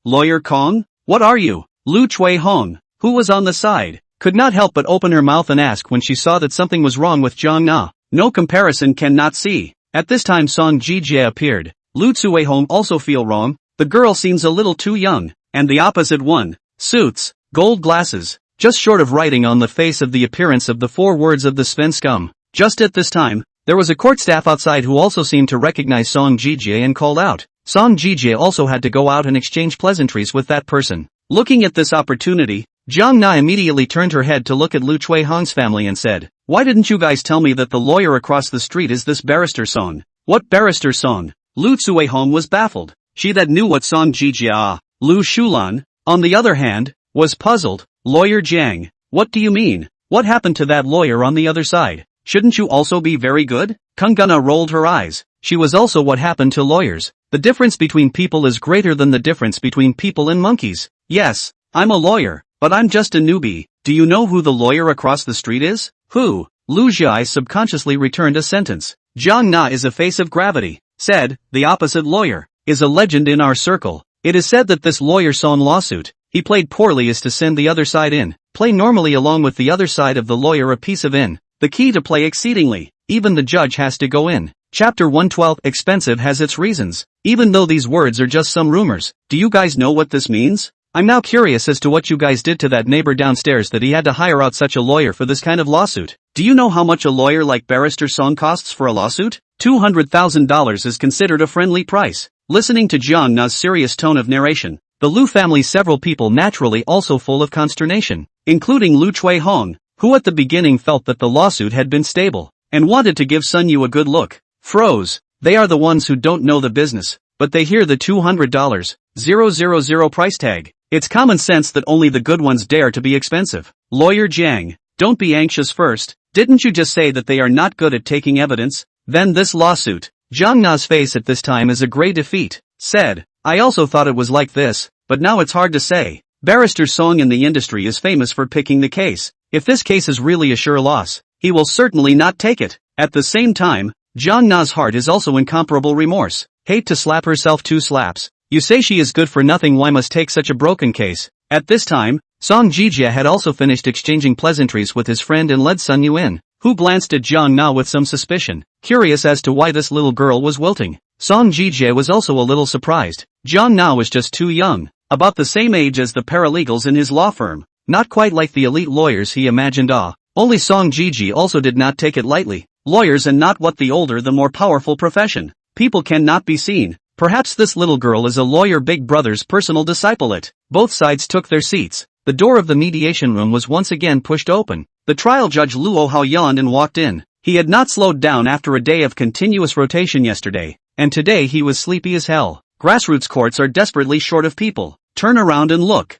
Lawyer Kong? What are you? Lu Tsuehong, who was on the side, could not help but open her mouth and ask when she saw that something was wrong with Jiang Na. No comparison cannot see. At this time Song Jijie appeared. Lu Tsuehong also feel wrong. The girl seems a little too young, and the opposite one. Suits, gold glasses, just short of writing on the face of the appearance of the 4 words of the Sven scum. Just at this time, there was a court staff outside who also seemed to recognize Song Jijie and called out. Song Jijie also had to go out and exchange pleasantries with that person. Looking at this opportunity, Jiang Na immediately turned her head to look at Lu Tsuehong's family and said, why didn't you guys tell me that the lawyer across the street is this barrister Song? What barrister Song? Lu Tsuehong was baffled. She that knew what Song Jijie, Lu Shulan, on the other hand, was puzzled. Lawyer Jiang, what do you mean? What happened to that lawyer on the other side? Shouldn't you also be very good? Kungana rolled her eyes. she was also what happened to lawyers. The difference between people is greater than the difference between people and monkeys. Yes, I'm a lawyer, but I'm just a newbie. Do you know who the lawyer across the street is? Who? Lu Jiai subconsciously returned a sentence. Jiang Na is a face of gravity. Said, the opposite lawyer, is a legend in our circle. It is said that this lawyer saw in lawsuit, he played poorly is to send the other side in, play normally along with the other side of the lawyer a piece of in. The key to play exceedingly, even the judge has to go in. Chapter 112 Expensive has its reasons. Even though these words are just some rumors, do you guys know what this means? I'm now curious as to what you guys did to that neighbor downstairs that he had to hire out such a lawyer for this kind of lawsuit. Do you know how much a lawyer like Barrister Song costs for a lawsuit? $200,000 is considered a friendly price. Listening to Jiang Na's serious tone of narration, the Lu family's several people naturally also full of consternation, including Lu Chui Hong, who at the beginning felt that the lawsuit had been stable, and wanted to give Sun Yu a good look. Froze. They are the ones who don't know the business, but they hear the $200,000 price tag. It's common sense that only the good ones dare to be expensive. Lawyer Jiang, don't be anxious first. Didn't you just say that they are not good at taking evidence? Then this lawsuit. Jiang Na's face at this time is a gray defeat. Said, I also thought it was like this, but now it's hard to say. Barrister Song in the industry is famous for picking the case. If this case is really a sure loss, he will certainly not take it. At the same time, Jiang Na's heart is also incomparable remorse. Hate to slap herself 2 slaps. You say she is good for nothing, why must take such a broken case? At this time, Song Jijia had also finished exchanging pleasantries with his friend and led Sun Yu in, who glanced at Jiang Na with some suspicion, curious as to why this little girl was wilting. Song Jijia was also a little surprised. Jiang Na was just too young, about the same age as the paralegals in his law firm, not quite like the elite lawyers he imagined. Only Song Jiji also did not take it lightly. Lawyers and not what the older the more powerful profession. People cannot be seen. Perhaps this little girl is a lawyer Big Brother's personal disciple. Both sides took their seats. The door of the mediation room was once again pushed open. The trial judge Luo Hao yawned and walked in. He had not slowed down after a day of continuous rotation yesterday, and today he was sleepy as hell. Grassroots courts are desperately short of people. Turn around and look.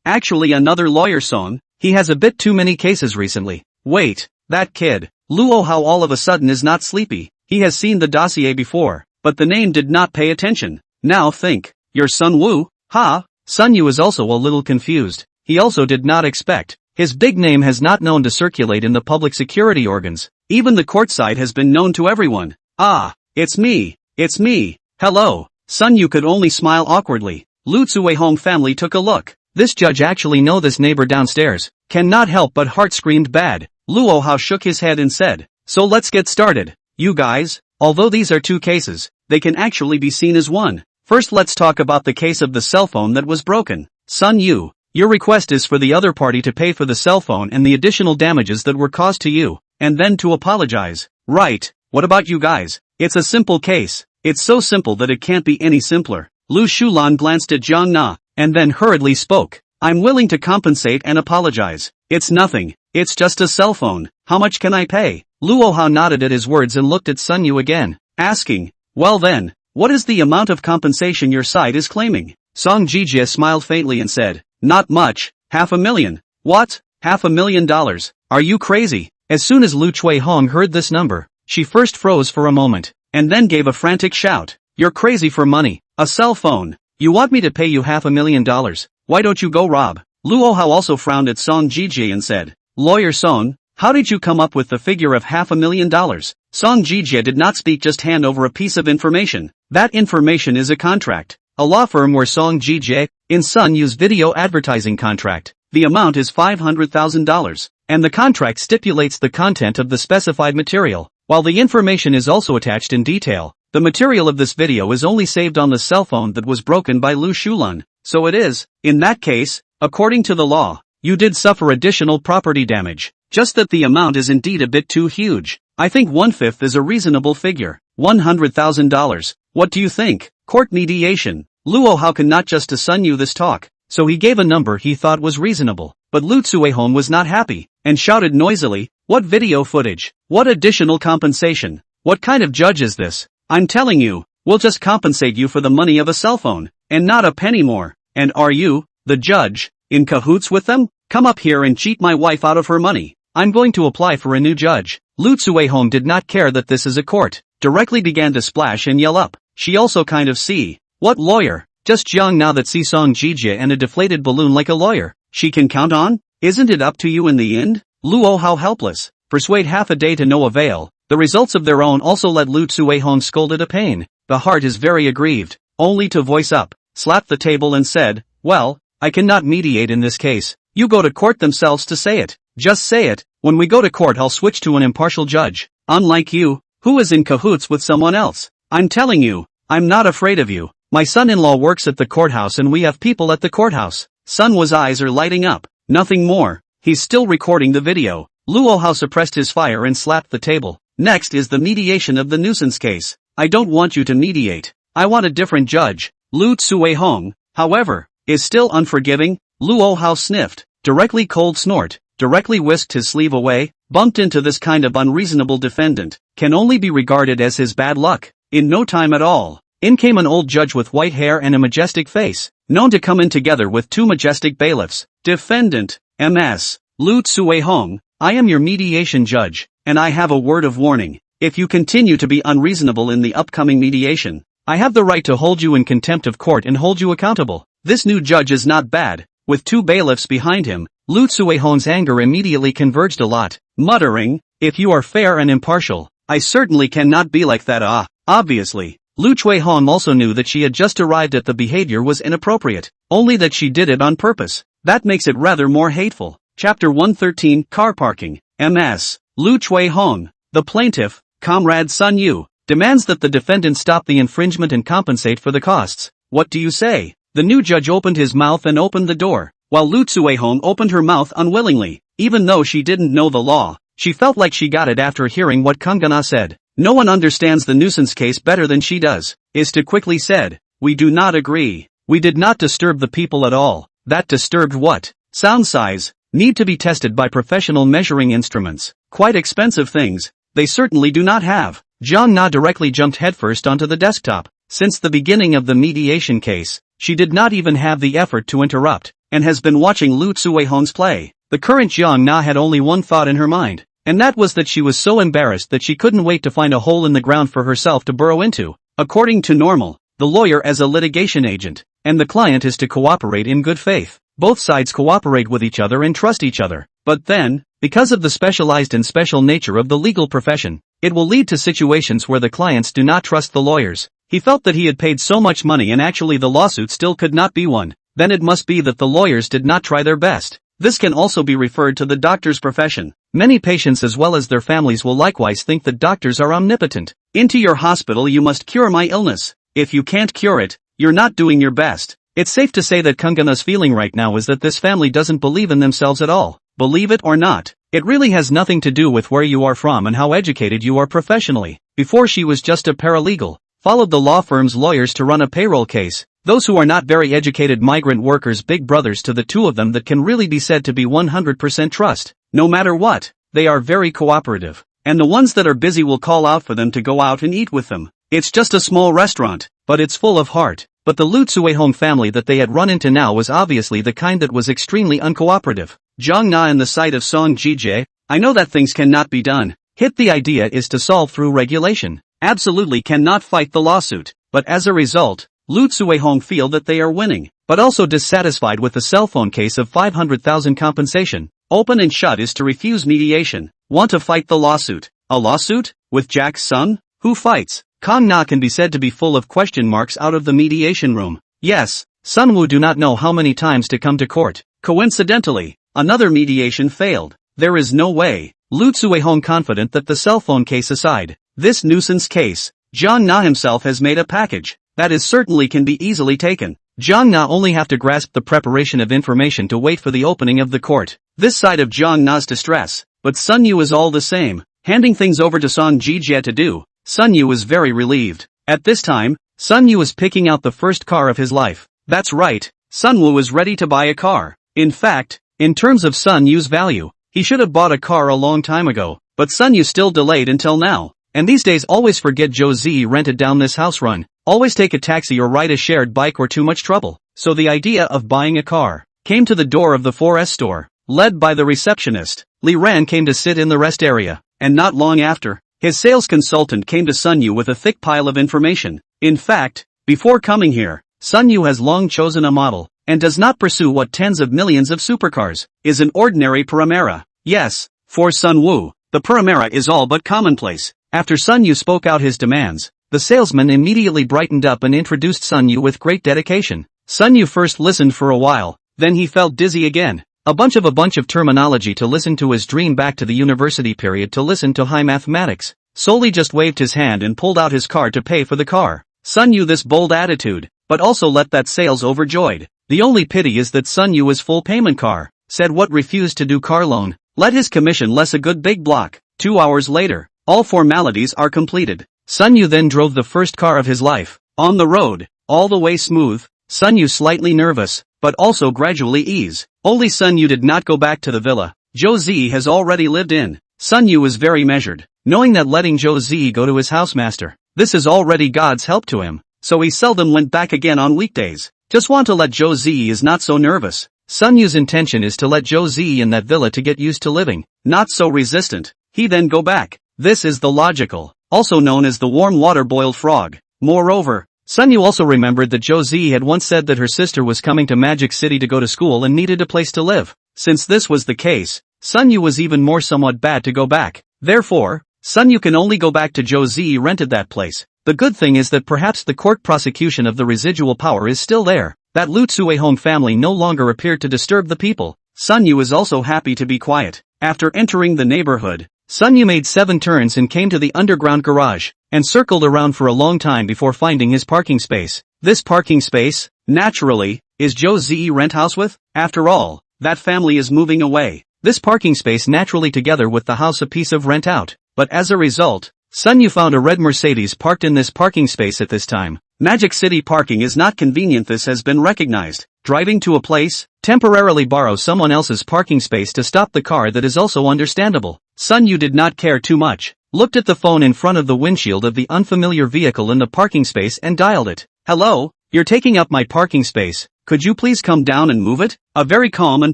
Actually another lawyer Song. He has a bit too many cases recently. Wait, that kid. Luo Hao all of a sudden is not sleepy. He has seen the dossier before, but the name did not pay attention. Now think. Your Sun Wu? Ha? Sun Yu is also a little confused. He also did not expect. His big name has not known to circulate in the public security organs. Even the courtside has been known to everyone. Ah, it's me. It's me. Hello. Sun Yu could only smile awkwardly. Lu Tsuehong family took a look. This judge actually know this neighbor downstairs. Cannot help but heart screamed bad. Luo Hao shook his head and said, so let's get started. You guys, although these are 2 cases, they can actually be seen as one. First let's talk about the case of the cell phone that was broken. Sun Yu, your request is for the other party to pay for the cell phone and the additional damages that were caused to you, and then to apologize. Right, what about you guys? It's a simple case. It's so simple that it can't be any simpler. Lu Shulan glanced at Jiang Na, and then hurriedly spoke. I'm willing to compensate and apologize. It's nothing. It's just a cell phone. How much can I pay? Luo Hao nodded at his words and looked at Sun Yu again, asking, well then, what is the amount of compensation your side is claiming? Song Jijia smiled faintly and said, not much, $500,000. What? $500,000? Are you crazy? As soon as Lu Chui Hong heard this number, she first froze for a moment, and then gave a frantic shout. You're crazy for money. A cell phone. You want me to pay you $500,000? Why don't you go rob? Luo Hao also frowned at Song Jijia and said, Lawyer Song, how did you come up with the figure of $500,000? Song Jijia did not speak, just hand over a piece of information. That information is a contract. A law firm where Song Jijia, in Sun Yu's video advertising contract. The amount is $500,000, and the contract stipulates the content of the specified material, while the information is also attached in detail. The material of this video is only saved on the cell phone that was broken by Lu Shulan, so it is, in that case, according to the law, you did suffer additional property damage, just that the amount is indeed a bit too huge. I think 1/5 is a reasonable figure. $100,000. What do you think? Court mediation. Luo Hao cannot just to Sun Yu this talk, so he gave a number he thought was reasonable, but Lu Tsuehong was not happy, and shouted noisily, what video footage? What additional compensation? What kind of judge is this? I'm telling you, we'll just compensate you for the money of a cell phone, and not a penny more. And are you, the judge, in cahoots with them? Come up here and cheat my wife out of her money. I'm going to apply for a new judge. Lu Tsuehong did not care that this is a court. directly began to splash and yell up. She also kind of see. What lawyer? Just Jiang Na that see Song Jijie and a deflated balloon like a lawyer. She can count on? Isn't it up to you in the end? Luo how helpless. Persuade half a day to no avail. The results of their own also led Lu Tsuehong scolded a pain. The heart is very aggrieved. Only to voice up, slapped the table and said, well, I cannot mediate in this case. You go to court themselves to say it. Just say it. When we go to court I'll switch to an impartial judge. Unlike you, who is in cahoots with someone else. I'm telling you, I'm not afraid of you. My son-in-law works at the courthouse and we have people at the courthouse. Sun Wu's eyes are lighting up. Nothing more. He's still recording the video. Luo Hao suppressed his fire and slapped the table. Next is the mediation of the nuisance case. I don't want you to mediate. I want a different judge. Lu Tsuehong, however, is still unforgiving. Luo Hao sniffed. Directly cold snort. Directly whisked his sleeve away. Bumped into this kind of unreasonable defendant. Can only be regarded as his bad luck. In no time at all, in came an old judge with white hair and a majestic face. Known to come in together with two majestic bailiffs. Defendant, M.S. Lu Tsuehong, I am your mediation judge, and I have a word of warning. If you continue to be unreasonable in the upcoming mediation, I have the right to hold you in contempt of court and hold you accountable. This new judge is not bad. With two bailiffs behind him, Lu Tsuehong's anger immediately converged a lot, muttering, if you are fair and impartial, I certainly cannot be like that. Obviously, Lu Tsuehong also knew that she had just arrived at the behavior was inappropriate, only that she did it on purpose. That makes it rather more hateful. Chapter 113 Car Parking. M.S. Lu Tsuehong, the plaintiff, Comrade Sun Yu, demands that the defendant stop the infringement and compensate for the costs. What do you say? The new judge opened his mouth and opened the door, while Lu Tsuehong opened her mouth unwillingly. Even though she didn't know the law, she felt like she got it after hearing what Kangana said. No one understands the nuisance case better than she does. Is to quickly said, we do not agree. We did not disturb the people at all. That disturbed what? Sound size. Need to be tested by professional measuring instruments. Quite expensive things. They certainly do not have. Jiang Na directly jumped headfirst onto the desktop. Since the beginning of the mediation case, she did not even have the effort to interrupt, and has been watching Lu Tsuehong's play. The current Jiang Na had only one thought in her mind, and that was that she was so embarrassed that she couldn't wait to find a hole in the ground for herself to burrow into. According to normal, the lawyer as a litigation agent, and the client is to cooperate in good faith. Both sides cooperate with each other and trust each other. But then, because of the specialized and special nature of the legal profession, it will lead to situations where the clients do not trust the lawyers. He felt that he had paid so much money and actually the lawsuit still could not be won. Then it must be that the lawyers did not try their best. This can also be referred to the doctor's profession. Many patients as well as their families will likewise think that doctors are omnipotent. Into your hospital you must cure my illness. If you can't cure it, you're not doing your best. It's safe to say that Kangana's feeling right now is that this family doesn't believe in themselves at all. Believe it or not, it really has nothing to do with where you are from and how educated you are professionally. Before she was just a paralegal, followed the law firm's lawyers to run a payroll case. Those who are not very educated migrant workers big brothers to the two of them that can really be said to be 100% trust. No matter what, they are very cooperative. And the ones that are busy will call out for them to go out and eat with them. It's just a small restaurant, but it's full of heart. But the Lu Tsuehong family that they had run into now was obviously the kind that was extremely uncooperative. Jiang Na in the sight of Song Jijie, I know that things cannot be done. The idea is to solve through regulation. Absolutely cannot fight the lawsuit. But as a result, Lu Tsuehong feel that they are winning, but also dissatisfied with the cell phone case of 500,000 compensation. Open and shut is to refuse mediation. Want to fight the lawsuit. A lawsuit? With Jack's son? Who fights? Kang Na can be said to be full of question marks out of the mediation room. Yes, Sun Wu do not know how many times to come to court. Coincidentally, another mediation failed. There is no way. Lu Tsuehong confident that the cell phone case aside, this nuisance case, Jiang Na himself has made a package that is certainly can be easily taken. Jiang Na only have to grasp the preparation of information to wait for the opening of the court. This side of Jiang Na's distress, but Sun Yu is all the same, handing things over to Song Jijie to do. Sun Yu is very relieved. At this time, Sun Yu is picking out the first car of his life. That's right, Sun Wu is ready to buy a car. In fact, in terms of Sun Yu's value, he should have bought a car a long time ago, but Sun Yu still delayed until now. And these days always forget Zhou Zi rented down this house run, always take a taxi or ride a shared bike or too much trouble. So the idea of buying a car came to the door of the 4S store, led by the receptionist. Li Ran came to sit in the rest area, and not long after, His sales consultant came to Sun Yu with a thick pile of information. In fact, before coming here, Sun Yu has long chosen a model, and does not pursue what tens of millions of supercars is an ordinary Primera. Yes, for Sun Wu, the Primera is all but commonplace. After Sun Yu spoke out his demands, the salesman immediately brightened up and introduced Sun Yu with great dedication. Sun Yu first listened for a while, then he felt dizzy again. A bunch of terminology to listen to, his dream back to the university period to listen to high mathematics. Solely just waved his hand and pulled out his card to pay for the car. Sun Yu this bold attitude, but also let that sales overjoyed. The only pity is that Sun Yu is full payment car, said what refused to do car loan, let his commission less a good big block. 2 hours later, all formalities are completed. Sun Yu then drove the first car of his life. On the road, all the way smooth, Sun Yu slightly nervous, but also gradually ease. Only Sun Yu did not go back to the villa Zhou Zi has already lived in. Sun Yu was very measured, knowing that letting Zhou Zi go to his housemaster, this is already God's help to him, so he seldom went back again on weekdays. Just want to let Zhou Zi is not so nervous. Sun Yu's intention is to let Zhou Zi in that villa to get used to living, not so resistant. He then go back. This is the logical, also known as the warm water boiled frog. Moreover, Sun Yu also remembered that Zhou Zi had once said that her sister was coming to Magic City to go to school and needed a place to live. Since this was the case, Sun Yu was even more somewhat bad to go back. Therefore, Sun Yu can only go back to Zhou Zi rented that place. The good thing is that perhaps the court prosecution of the residual power is still there. That Lu Tsuehong family no longer appeared to disturb the people. Sun Yu is also happy to be quiet. After entering the neighborhood, Sun Yu made 7 turns and came to the underground garage, and circled around for a long time before finding his parking space. This parking space, naturally, is Zhou Zi rent house with? After all, that family is moving away. This parking space naturally together with the house a piece of rent out. But as a result, Sun Yu found a red Mercedes parked in this parking space at this time. Magic City parking is not convenient. This has been recognized. Driving to a place, temporarily borrow someone else's parking space to stop the car, that is also understandable. Sun Yu did not care too much, looked at the phone in front of the windshield of the unfamiliar vehicle in the parking space and dialed it. Hello, you're taking up my parking space, could you please come down and move it? A very calm and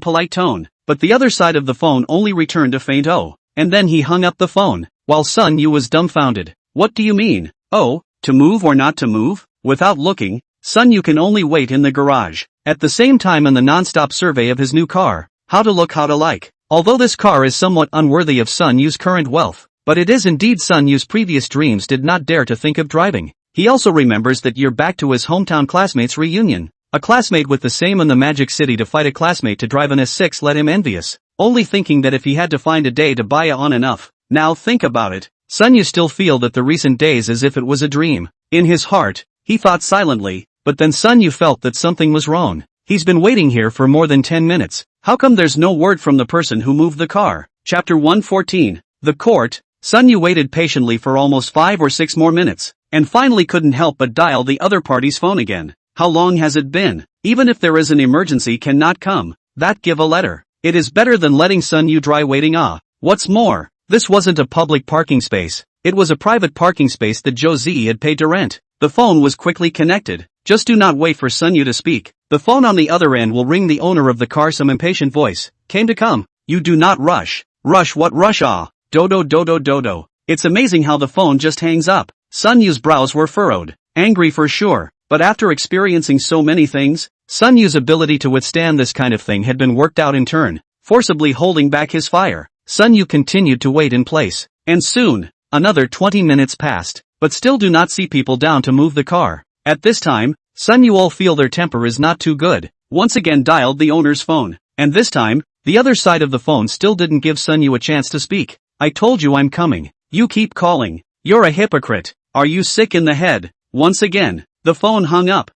polite tone, but the other side of the phone only returned a faint oh, and then he hung up the phone, while Sun Yu was dumbfounded. What do you mean? Oh, to move or not to move? Without looking, Sun Yu can only wait in the garage, at the same time in the non-stop survey of his new car, how to look how to like. Although this car is somewhat unworthy of Sun Yu's current wealth, but it is indeed Sun Yu's previous dreams did not dare to think of driving. He also remembers that year back to his hometown classmates' reunion. A classmate with the same in the Magic City to fight a classmate to drive an S6 let him envious, only thinking that if he had to find a day to buy a on enough. Now think about it, Sun Yu still feel that the recent days as if it was a dream. In his heart, he thought silently, but then Sun Yu felt that something was wrong. He's been waiting here for more than 10 minutes. How come there's no word from the person who moved the car? Chapter 114. The court. Sun Yu waited patiently for almost 5 or 6 more minutes, and finally couldn't help but dial the other party's phone again. How long has it been? Even if there is an emergency cannot come, that give a letter. It is better than letting Sun Yu dry waiting. What's more, this wasn't a public parking space. It was a private parking space that Zhou Zi had paid to rent. The phone was quickly connected. Just do not wait for Sun Yu to speak. The phone on the other end will ring the owner of the car. Some impatient voice came to come. You do not rush. Rush what rush? Dodo. It's amazing how the phone just hangs up. Sun Yu's brows were furrowed. Angry for sure, but after experiencing so many things, Sun Yu's ability to withstand this kind of thing had been worked out in turn, forcibly holding back his fire. Sun Yu continued to wait in place, and soon, another 20 minutes passed, but still do not see people down to move the car. At this time, Sun Yu all feel their temper is not too good. Once again dialed the owner's phone, and this time, the other side of the phone still didn't give Sun Yu a chance to speak. I told you I'm coming. You keep calling. You're a hypocrite. Are you sick in the head? Once again, the phone hung up.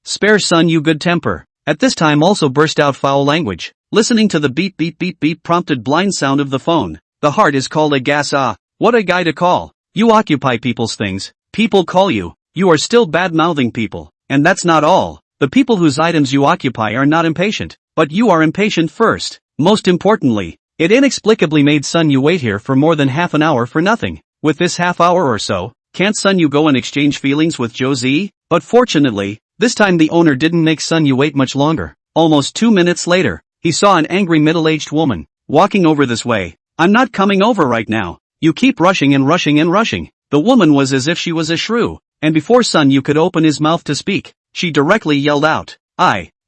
Spare Sun Yu good temper. At this time also burst out foul language. Listening to the beep prompted blind sound of the phone. The heart is called a gas. What a guy to call. You occupy people's things. People call you. You are still bad-mouthing people. And that's not all. The people whose items you occupy are not impatient. But you are impatient first. Most importantly, it inexplicably made Sun Yu wait here for more than half an hour for nothing. With this half hour or so, can't Sun Yu go and exchange feelings with Zhou Zi? But fortunately, this time the owner didn't make Sun Yu wait much longer. Almost 2 minutes later, he saw an angry middle-aged woman walking over this way. I'm not coming over right now. You keep rushing and rushing and rushing. The woman was as if she was a shrew, and before Sun Yu could open his mouth to speak, she directly yelled out,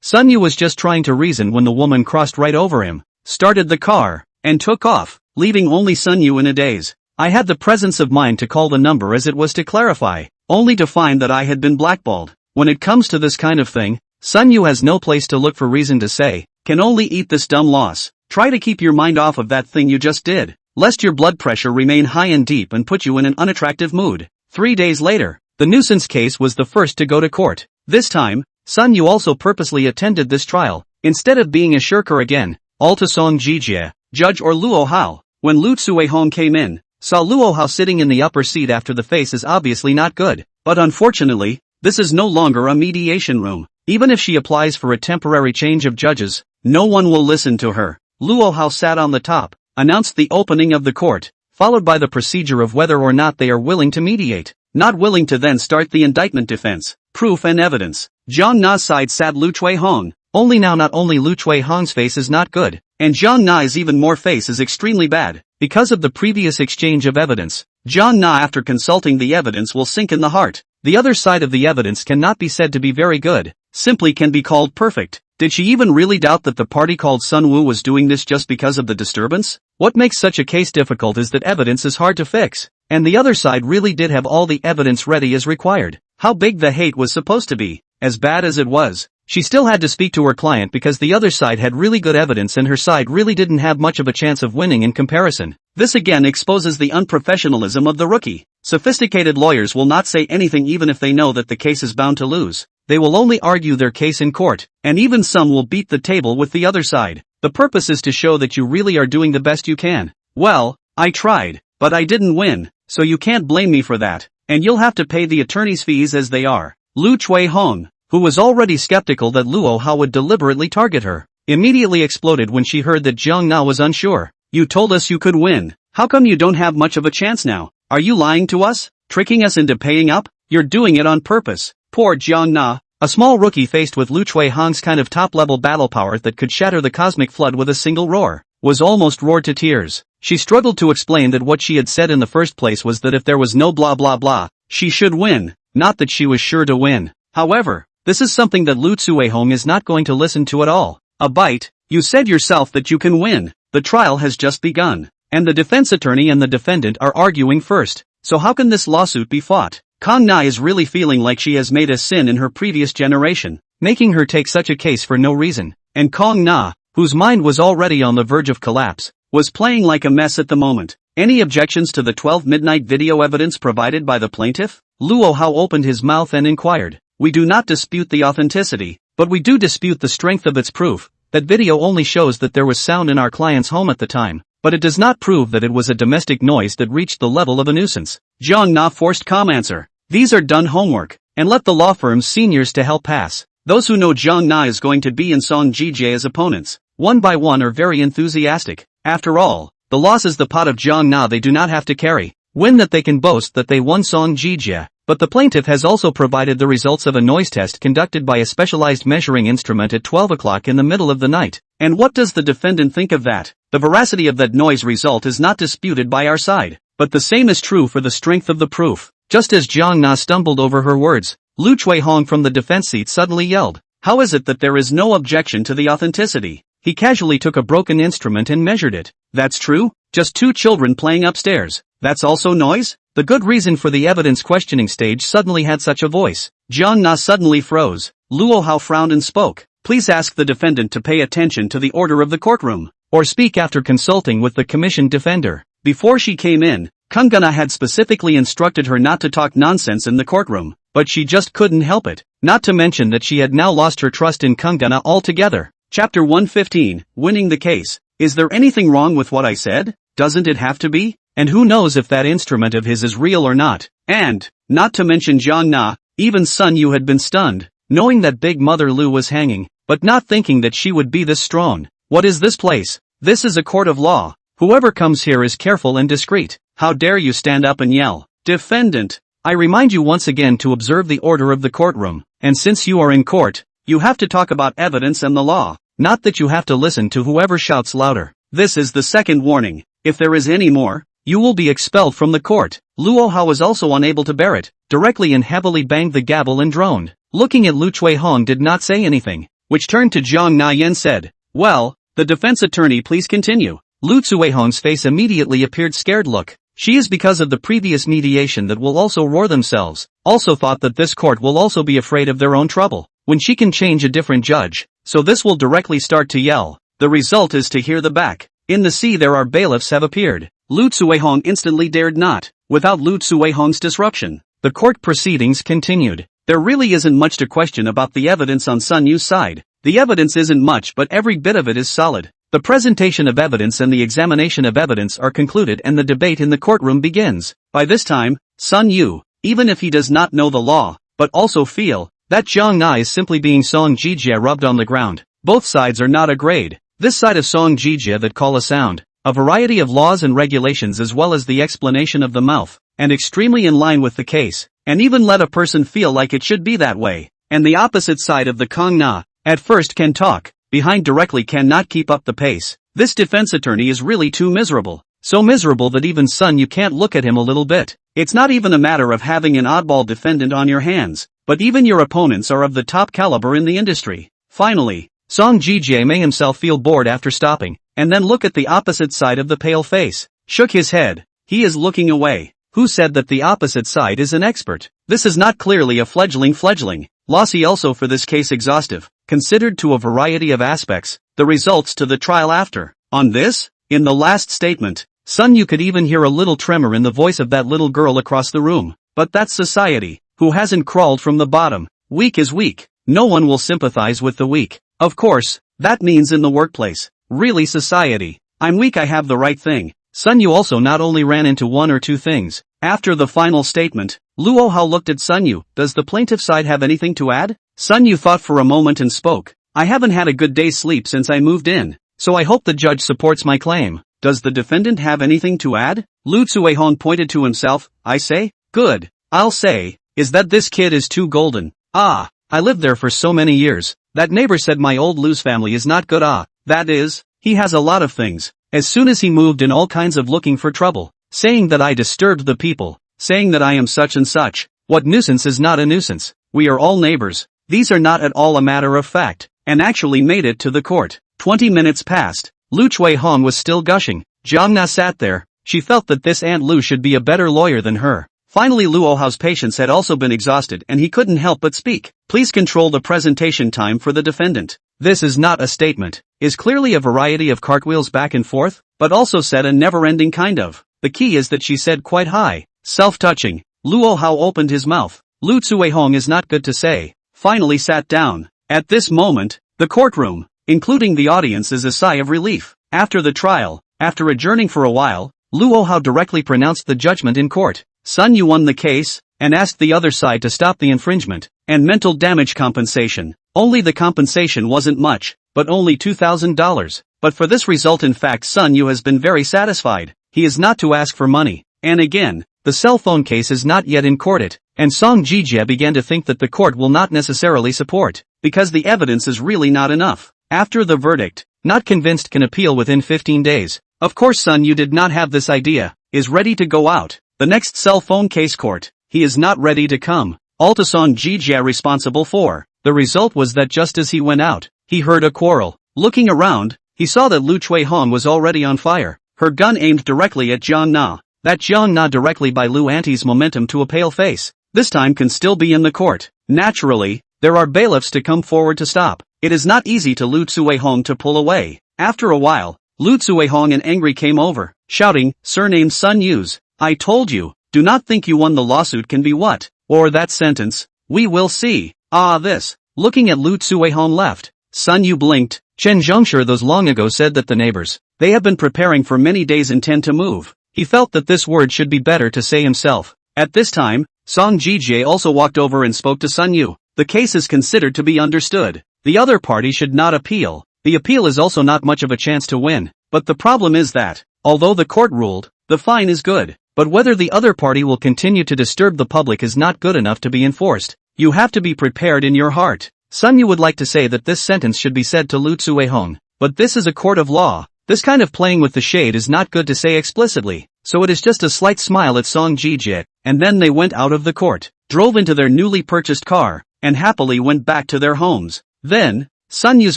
Sun Yu was just trying to reason when the woman crossed right over him, started the car, and took off, leaving only Sun Yu in a daze. I had the presence of mind to call the number as it was to clarify, only to find that I had been blackballed. When it comes to this kind of thing, Sun Yu has no place to look for reason to say, can only eat this dumb loss. Try to keep your mind off of that thing you just did, lest your blood pressure remain high and deep and put you in an unattractive mood. 3 days later, the nuisance case was the first to go to court. This time, Sun Yu also purposely attended this trial, instead of being a shirker again. All to Song Jijie, judge or Luo Hao. When Lu Tsuehong came in, saw Luo Hao sitting in the upper seat after the face is obviously not good, but unfortunately, this is no longer a mediation room. Even if she applies for a temporary change of judges, no one will listen to her. Luo Hao sat on the top, announced the opening of the court, followed by the procedure of whether or not they are willing to mediate. Not willing to then start the indictment defense, proof and evidence. Zhang Na's side sat Lu Chuehong. Only now not only Lu Chuehong's face is not good, and Zhang Na's even more face is extremely bad. Because of the previous exchange of evidence, Zhang Na after consulting the evidence will sink in the heart. The other side of the evidence cannot be said to be very good, simply can be called perfect. Did she even really doubt that the party called Sun Wu was doing this just because of the disturbance? What makes such a case difficult is that evidence is hard to fix, and the other side really did have all the evidence ready as required. How big the hate was supposed to be, as bad as it was, she still had to speak to her client because the other side had really good evidence and her side really didn't have much of a chance of winning in comparison. This again exposes the unprofessionalism of the rookie. Sophisticated lawyers will not say anything even if they know that the case is bound to lose. They will only argue their case in court, and even some will beat the table with the other side. The purpose is to show that you really are doing the best you can. Well, I tried, but I didn't win, so you can't blame me for that, and you'll have to pay the attorney's fees as they are. Lu Chuehong, who was already skeptical that Luo Hao would deliberately target her, immediately exploded when she heard that Zhang Na was unsure. You told us you could win. How come you don't have much of a chance now? Are you lying to us? Tricking us into paying up? You're doing it on purpose. Poor Zhang Na, a small rookie faced with Lu Chuehong's kind of top-level battle power that could shatter the cosmic flood with a single roar, was almost roared to tears. She struggled to explain that what she had said in the first place was that if there was no blah blah blah, she should win, not that she was sure to win. However, this is something that Lu Tsuehong is not going to listen to at all. A bite, you said yourself that you can win. The trial has just begun, and the defense attorney and the defendant are arguing first. So how can this lawsuit be fought? Kang Na is really feeling like she has made a sin in her previous generation, making her take such a case for no reason. And Kang Na, whose mind was already on the verge of collapse, was playing like a mess at the moment. Any objections to the 12 midnight video evidence provided by the plaintiff? Luo Hao opened his mouth and inquired. We do not dispute the authenticity, but we do dispute the strength of its proof. That video only shows that there was sound in our client's home at the time, but it does not prove that it was a domestic noise that reached the level of a nuisance. Zhang Na forced calm answer. These are done homework, and let the law firm's seniors to help pass. Those who know Zhang Na is going to be in Song Jijie as opponents, one by one are very enthusiastic. After all, the loss is the pot of Zhang Na they do not have to carry. Win that they can boast that they won Song Jijie. But the plaintiff has also provided the results of a noise test conducted by a specialized measuring instrument at 12 o'clock in the middle of the night. And what does the defendant think of that? The veracity of that noise result is not disputed by our side, but the same is true for the strength of the proof. Just as Zhang Na stumbled over her words, Lu Chuehong from the defense seat suddenly yelled, "How is it that there is no objection to the authenticity?" He casually took a broken instrument and measured it. That's true? Just 2 children playing upstairs. That's also noise? The good reason for the evidence questioning stage suddenly had such a voice. Zhang Na suddenly froze. Luo Hao frowned and spoke. Please ask the defendant to pay attention to the order of the courtroom, or speak after consulting with the commissioned defender. Before she came in, Kang Na had specifically instructed her not to talk nonsense in the courtroom, but she just couldn't help it. Not to mention that she had now lost her trust in Kang Na altogether. Chapter 115, Winning the Case. Is there anything wrong with what I said? Doesn't it have to be? And who knows if that instrument of his is real or not? And, not to mention Zhang Na, even Sun Yu had been stunned, knowing that Big Mother Lu was hanging, but not thinking that she would be this strong. What is this place? This is a court of law. Whoever comes here is careful and discreet. How dare you stand up and yell? Defendant, I remind you once again to observe the order of the courtroom, and since you are in court, you have to talk about evidence and the law, not that you have to listen to whoever shouts louder. This is the second warning. If there is any more, You will be expelled from the court. Luohao was also unable to bear it, directly and heavily banged the gavel and droned. Looking at Lu Chuihong did not say anything, which turned to Zhang Nayan said, "Well, the defense attorney please continue." Lu Chuihong's face immediately appeared scared look. She is because of the previous mediation that will also roar themselves, also thought that this court will also be afraid of their own trouble, when she can change a different judge, so this will directly start to yell. The result is to hear the back. In the sea there are bailiffs have appeared. Lu Chuihong instantly dared not, without Lu Chuihong's disruption. The court proceedings continued. There really isn't much to question about the evidence on Sun Yu's side. The evidence isn't much but every bit of it is solid. The presentation of evidence and the examination of evidence are concluded and the debate in the courtroom begins. By this time, Sun Yu, even if he does not know the law, but also feel that Zhang Na is simply being Song Jijie rubbed on the ground. Both sides are not a grade. This side of Song Jijie that call a sound, a variety of laws and regulations as well as the explanation of the mouth, and extremely in line with the case, and even let a person feel like it should be that way. And the opposite side of the Kong Na, at first can talk, behind directly cannot keep up the pace. This defense attorney is really too miserable. So miserable that even Sun you can't look at him a little bit. It's not even a matter of having an oddball defendant on your hands, but even your opponents are of the top caliber in the industry. Finally, Song Jijie may himself feel bored after stopping, and then look at the opposite side of the pale face. Shook his head. He is looking away. Who said that the opposite side is an expert? This is not clearly a fledgling. Lossy also for this case exhaustive, considered to a variety of aspects, the results to the trial after. On this, in the last statement, Sun Yu could even hear a little tremor in the voice of that little girl across the room. But that's society, who hasn't crawled from the bottom. Weak is weak. No one will sympathize with the weak. Of course, that means in the workplace. Really society. I'm weak I have the right thing. Sun Yu also not only ran into one or two things. After the final statement, Luo Hao looked at Sun Yu. Does the plaintiff side have anything to add? Sun Yu thought for a moment and spoke. I haven't had a good day's sleep since I moved in, so I hope the judge supports my claim. Does the defendant have anything to add? Lu Cuihong pointed to himself. I say? Good. I'll say, is that this kid is too golden. I lived there for so many years. That neighbor said my old Lu's family is not good. That is, he has a lot of things. As soon as he moved in all kinds of looking for trouble, saying that I disturbed the people, saying that I am such and such. What nuisance is not a nuisance? We are all neighbors. These are not at all a matter of fact, and actually made it to the court. 20 minutes passed. Lu Chuihong was still gushing. Jiang Na sat there. She felt that this Aunt Lu should be a better lawyer than her. Finally Luo Hao's patience had also been exhausted and he couldn't help but speak. Please control the presentation time for the defendant. This is not a statement. Is clearly a variety of cartwheels back and forth, but also said a never-ending kind of. The key is that she said quite high, self-touching. Luo Hao opened his mouth. Lu Cuihong is not good to say. Finally sat down. At this moment, the courtroom, including the audience, is a sigh of relief. After the trial, after adjourning for a while, Luo Hao directly pronounced the judgment in court. Sun Yu won the case, and asked the other side to stop the infringement, and mental damage compensation. Only the compensation wasn't much, but only $2,000. But for this result in fact Sun Yu has been very satisfied. He is not to ask for money. And again, the cell phone case is not yet in court, and Song Jijie began to think that the court will not necessarily support, because the evidence is really not enough. After the verdict, not convinced can appeal within 15 days. Of course Sun Yu did not have this idea, is ready to go out. The next cell phone case court, he is not ready to come. All to Song Jijie responsible for. The result was that just as he went out, he heard a quarrel. Looking around, he saw that Lu Chuihong was already on fire, her gun aimed directly at Jiang Na. That Jiang Na directly by Lu Auntie's momentum to a pale face. This time can still be in the court. Naturally, there are bailiffs to come forward to stop. It is not easy to Lu Cuihong to pull away. After a while, Lu Cuihong and angry came over, shouting, surnamed Sun Yu's. I told you, do not think you won the lawsuit can be what? Or that sentence. We will see. This. Looking at Lu Cuihong left. Sun Yu blinked. Chen Zhongshe those long ago said that the neighbors, they have been preparing for many days intend to move. He felt that this word should be better to say himself. At this time, Song Jijie also walked over and spoke to Sun Yu. The case is considered to be understood. The other party should not appeal. The appeal is also not much of a chance to win. But the problem is that, although the court ruled, the fine is good. But whether the other party will continue to disturb the public is not good enough to be enforced. You have to be prepared in your heart. Sun Yu would like to say that this sentence should be said to Lu Cuihong, but this is a court of law. This kind of playing with the shade is not good to say explicitly, so it is just a slight smile at Song Ji-jit, and then they went out of the court, drove into their newly purchased car, and happily went back to their homes. Then, Sun Yu's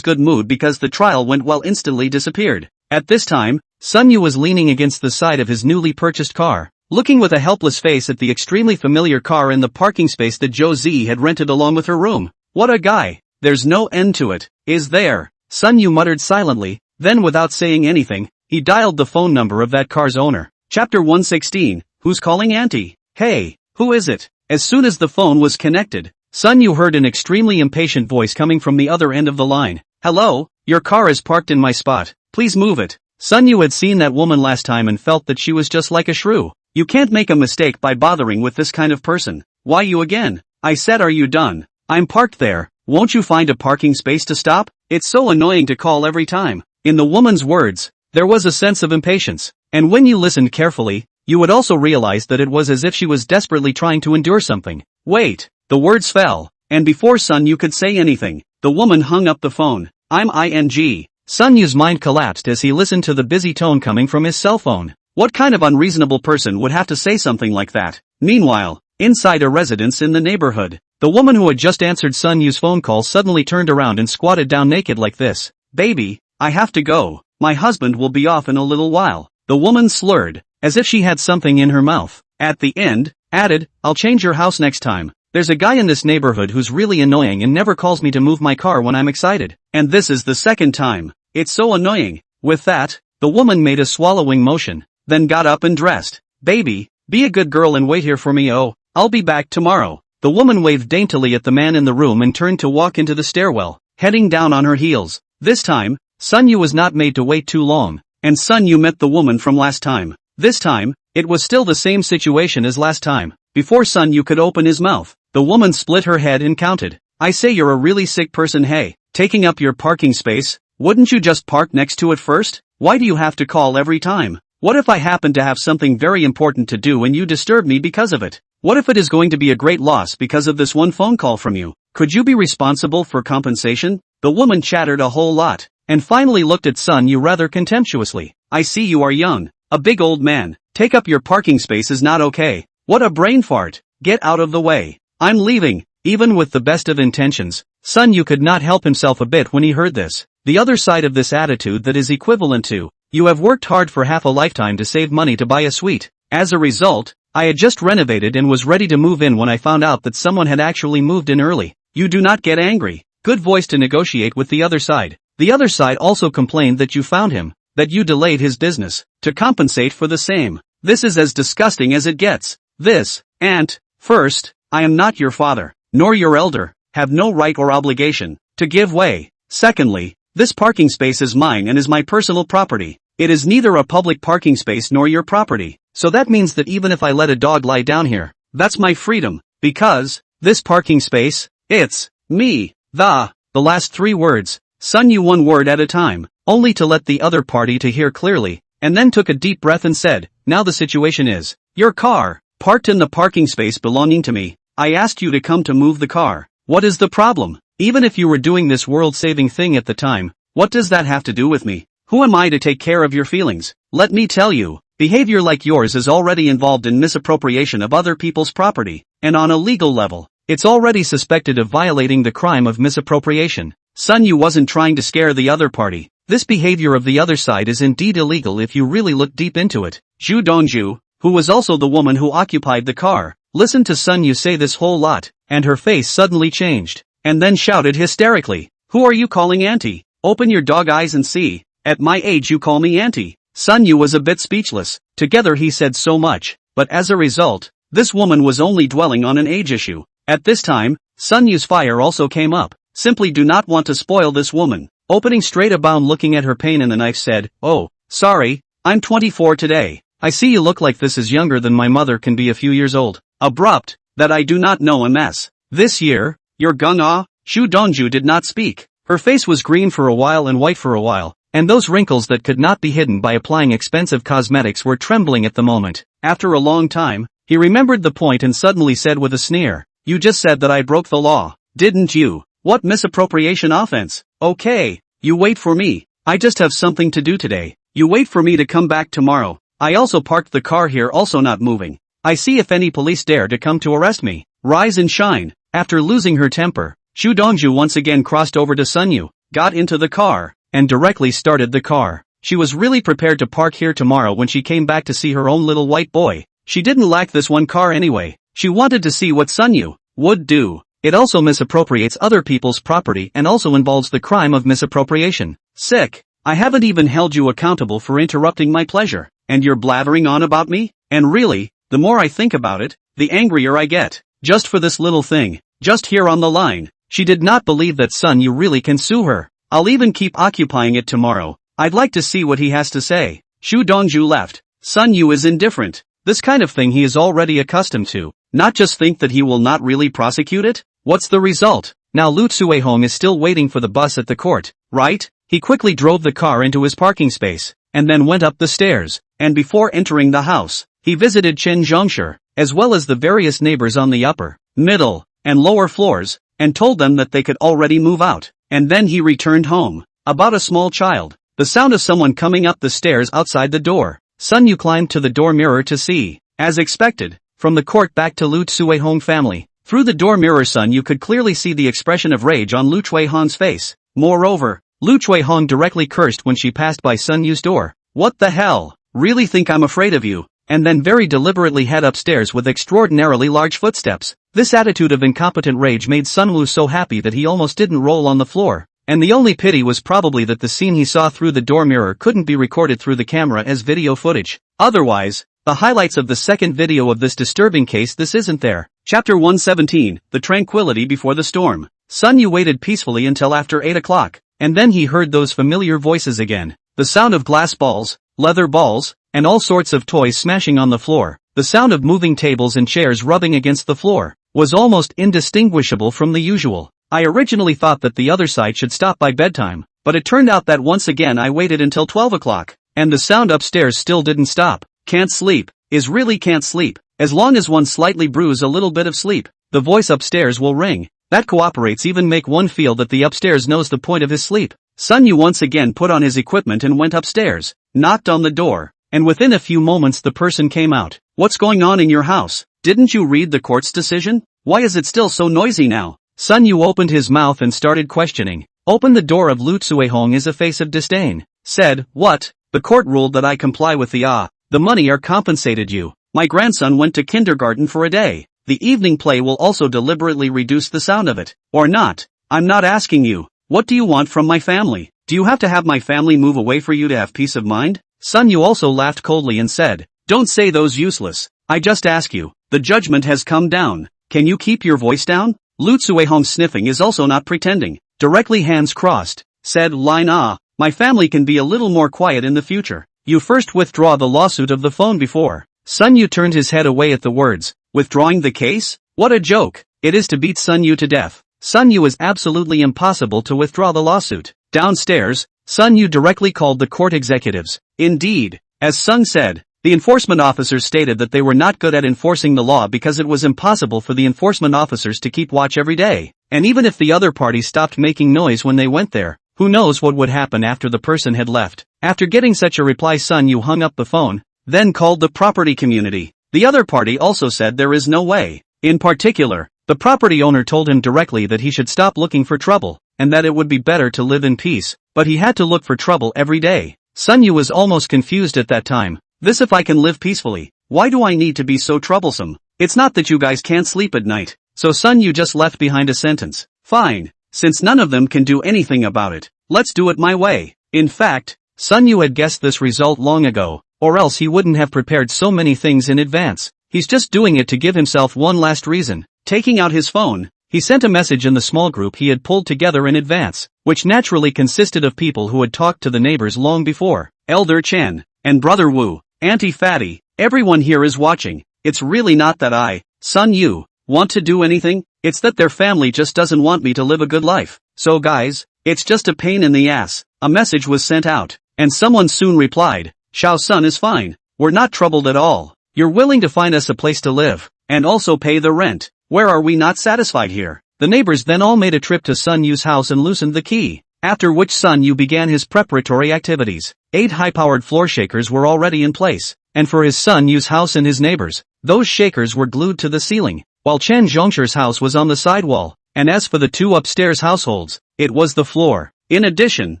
good mood because the trial went well instantly disappeared. At this time, Sun Yu was leaning against the side of his newly purchased car, looking with a helpless face at the extremely familiar car in the parking space that Jo Z had rented along with her room. What a guy! There's no end to it, is there? Sun Yu muttered silently, then without saying anything, he dialed the phone number of that car's owner. Chapter 116, Who's calling Auntie? Hey, who is it? As soon as the phone was connected, Sun Yu heard an extremely impatient voice coming from the other end of the line. Hello, your car is parked in my spot, please move it. Sun Yu had seen that woman last time and felt that she was just like a shrew. You can't make a mistake by bothering with this kind of person. Why you again? I said, are you done? I'm parked there, won't you find a parking space to stop? It's so annoying to call every time. In the woman's words, there was a sense of impatience, and when you listened carefully, you would also realize that it was as if she was desperately trying to endure something. Wait, the words fell, and before Sun Yu could say anything, the woman hung up the phone. I'm ing. Sun Yu's mind collapsed as he listened to the busy tone coming from his cell phone. What kind of unreasonable person would have to say something like that? Meanwhile, inside a residence in the neighborhood, the woman who had just answered Sun Yu's phone call suddenly turned around and squatted down naked like this. Baby, I have to go. My husband will be off in a little while. The woman slurred, as if she had something in her mouth. At the end, added, I'll change your house next time. There's a guy in this neighborhood who's really annoying and never calls me to move my car when I'm excited. And this is the second time. It's so annoying. With that, the woman made a swallowing motion, then got up and dressed. Baby, be a good girl and wait here for me. Oh, I'll be back tomorrow. The woman waved daintily at the man in the room and turned to walk into the stairwell, heading down on her heels. This time, Sun Yu was not made to wait too long, and Sun Yu met the woman from last time. This time, it was still the same situation as last time. Before Sun Yu could open his mouth, the woman split her head and counted. I say you're a really sick person. Hey, taking up your parking space, wouldn't you just park next to it first? Why do you have to call every time? What if I happen to have something very important to do and you disturb me because of it? What if it is going to be a great loss because of this one phone call from you? Could you be responsible for compensation? The woman chattered a whole lot, and finally looked at Sun Yu rather contemptuously. I see you are young, a big old man. Take up your parking space is not okay. What a brain fart. Get out of the way. I'm leaving. Even with the best of intentions, Sun Yu could not help himself a bit when he heard this. The other side of this attitude that is equivalent to, you have worked hard for half a lifetime to save money to buy a suite. As a result, I had just renovated and was ready to move in when I found out that someone had actually moved in early. You do not get angry. Good voice to negotiate with the other side. The other side also complained that you found him, that you delayed his business, to compensate for the same. This is as disgusting as it gets. This, aunt, first, I am not your father, nor your elder, have no right or obligation to give way. Secondly, this parking space is mine and is my personal property. It is neither a public parking space nor your property, so that means that even if I let a dog lie down here, that's my freedom, because, this parking space, it's, me, the last three words, Sun Yu one word at a time, only to let the other party to hear clearly, and then took a deep breath and said, now the situation is, your car, parked in the parking space belonging to me. I asked you to come to move the car. What is the problem? Even if you were doing this world-saving thing at the time, what does that have to do with me? Who am I to take care of your feelings? Let me tell you, behavior like yours is already involved in misappropriation of other people's property, and on a legal level, it's already suspected of violating the crime of misappropriation. Sun Yu wasn't trying to scare the other party. This behavior of the other side is indeed illegal if you really look deep into it. Zhu Dongju, who was also the woman who occupied the car, listened to Sun Yu say this whole lot, and her face suddenly changed, and then shouted hysterically, who are you calling auntie? Open your dog eyes and see. At my age you call me auntie. Sun Yu was a bit speechless. Together he said so much, but as a result, this woman was only dwelling on an age issue. At this time, Sun Yu's fire also came up. Simply do not want to spoil this woman. Opening straight abound looking at her pain in the knife said, oh, sorry, I'm 24 today. I see you look like this is younger than my mother can be a few years old. Abrupt, that I do not know MS. This year, you're gung-ah? Zhu Dongju did not speak. Her face was green for a while and white for a while, and those wrinkles that could not be hidden by applying expensive cosmetics were trembling at the moment. After a long time, he remembered the point and suddenly said with a sneer, you just said that I broke the law, didn't you? What misappropriation offense? Okay, you wait for me, I just have something to do today. You wait for me to come back tomorrow. I also parked the car here, also not moving. I see if any police dare to come to arrest me. Rise and shine. After losing her temper, Shu Dongju once again crossed over to Sun Yu, got into the car, and directly started the car. She was really prepared to park here tomorrow when she came back to see her own little white boy. She didn't lack this one car anyway. She wanted to see what Sun Yu would do. It also misappropriates other people's property and also involves the crime of misappropriation. Sick. I haven't even held you accountable for interrupting my pleasure, and you're blathering on about me? And really, the more I think about it, the angrier I get. Just for this little thing, just here on the line. She did not believe that Sun Yu really can sue her. I'll even keep occupying it tomorrow. I'd like to see what he has to say. Shu Dongju left. Sun Yu is indifferent. This kind of thing he is already accustomed to. Not just think that he will not really prosecute it? What's the result? Now Lu Tsuehong is still waiting for the bus at the court, right? He quickly drove the car into his parking space, and then went up the stairs, and before entering the house, he visited Chen Zhongsher, as well as the various neighbors on the upper, middle, and lower floors, and told them that they could already move out, and then he returned home. About a small child. The sound of someone coming up the stairs outside the door. Sun Yu climbed to the door mirror to see, as expected, from the court back to Lu Tsuehong family. Through the door mirror Sun Yu could clearly see the expression of rage on Lu Chuehong's face. Moreover, Lu Chuehong directly cursed when she passed by Sun Yu's door. What the hell? Really think I'm afraid of you? And then very deliberately head upstairs with extraordinarily large footsteps. This attitude of incompetent rage made Sun Wu so happy that he almost didn't roll on the floor. And the only pity was probably that the scene he saw through the door mirror couldn't be recorded through the camera as video footage. Otherwise, the highlights of the second video of this disturbing case this isn't there. Chapter 117, The Tranquility Before the Storm. Sun Yu waited peacefully until after 8 o'clock, and then he heard those familiar voices again. The sound of glass balls, leather balls, and all sorts of toys smashing on the floor. The sound of moving tables and chairs rubbing against the floor was almost indistinguishable from the usual. I originally thought that the other side should stop by bedtime, but it turned out that once again I waited until 12 o'clock, and the sound upstairs still didn't stop. Can't sleep, really can't sleep. As long as one slightly brews a little bit of sleep, the voice upstairs will ring. That cooperates, even make one feel that the upstairs knows the point of his sleep. Sun Yu once again put on his equipment and went upstairs, knocked on the door, and within a few moments the person came out. What's going on in your house? Didn't you read the court's decision? Why is it still so noisy now? Sun Yu opened his mouth and started questioning. Opened the door of Lu Tsuehong is a face of disdain. Said, what? The court ruled that I comply with the money are compensated you. My grandson went to kindergarten for a day. The evening play will also deliberately reduce the sound of it. Or not. I'm not asking you. What do you want from my family? Do you have to have my family move away for you to have peace of mind? Sun Yu also laughed coldly and said, don't say those useless. I just ask you. The judgment has come down. Can you keep your voice down? Lu Tsuehong sniffing is also not pretending. Directly hands crossed. Said, my family can be a little more quiet in the future. You first withdraw the lawsuit of the phone before. Sun Yu turned his head away at the words. Withdrawing the case? What a joke. It is to beat Sun Yu to death. Sun Yu is absolutely impossible to withdraw the lawsuit. Downstairs, Sun Yu directly called the court executives. Indeed, as Sun said, the enforcement officers stated that they were not good at enforcing the law because it was impossible for the enforcement officers to keep watch every day. And even if the other party stopped making noise when they went there, who knows what would happen after the person had left. After getting such a reply, Sun Yu hung up the phone, then called the property community. The other party also said there is no way. In particular, the property owner told him directly that he should stop looking for trouble, and that it would be better to live in peace, but he had to look for trouble every day. Sun Yu was almost confused at that time. This if I can live peacefully, why do I need to be so troublesome? It's not that you guys can't sleep at night. So Sun Yu just left behind a sentence. Fine. Since none of them can do anything about it, let's do it my way. In fact, Sun Yu had guessed this result long ago, or else he wouldn't have prepared so many things in advance. He's just doing it to give himself one last reason. Taking out his phone, he sent a message in the small group he had pulled together in advance, which naturally consisted of people who had talked to the neighbors long before. Elder Chen, and Brother Wu, Auntie Fatty, everyone here is watching. It's really not that I, Sun Yu, want to do anything, it's that their family just doesn't want me to live a good life. So guys, it's just a pain in the ass. A message was sent out, and someone soon replied, Xiao Sun is fine, we're not troubled at all. You're willing to find us a place to live, and also pay the rent. Where are we not satisfied here? The neighbors then all made a trip to Sun Yu's house and loosened the key. after which Sun Yu began his preparatory activities. 8 high-powered floor shakers were already in place, and for his Sun Yu's house and his neighbors, those shakers were glued to the ceiling, while Chen Zhongshu's house was on the sidewall, and as for the 2 upstairs households, it was the floor. In addition,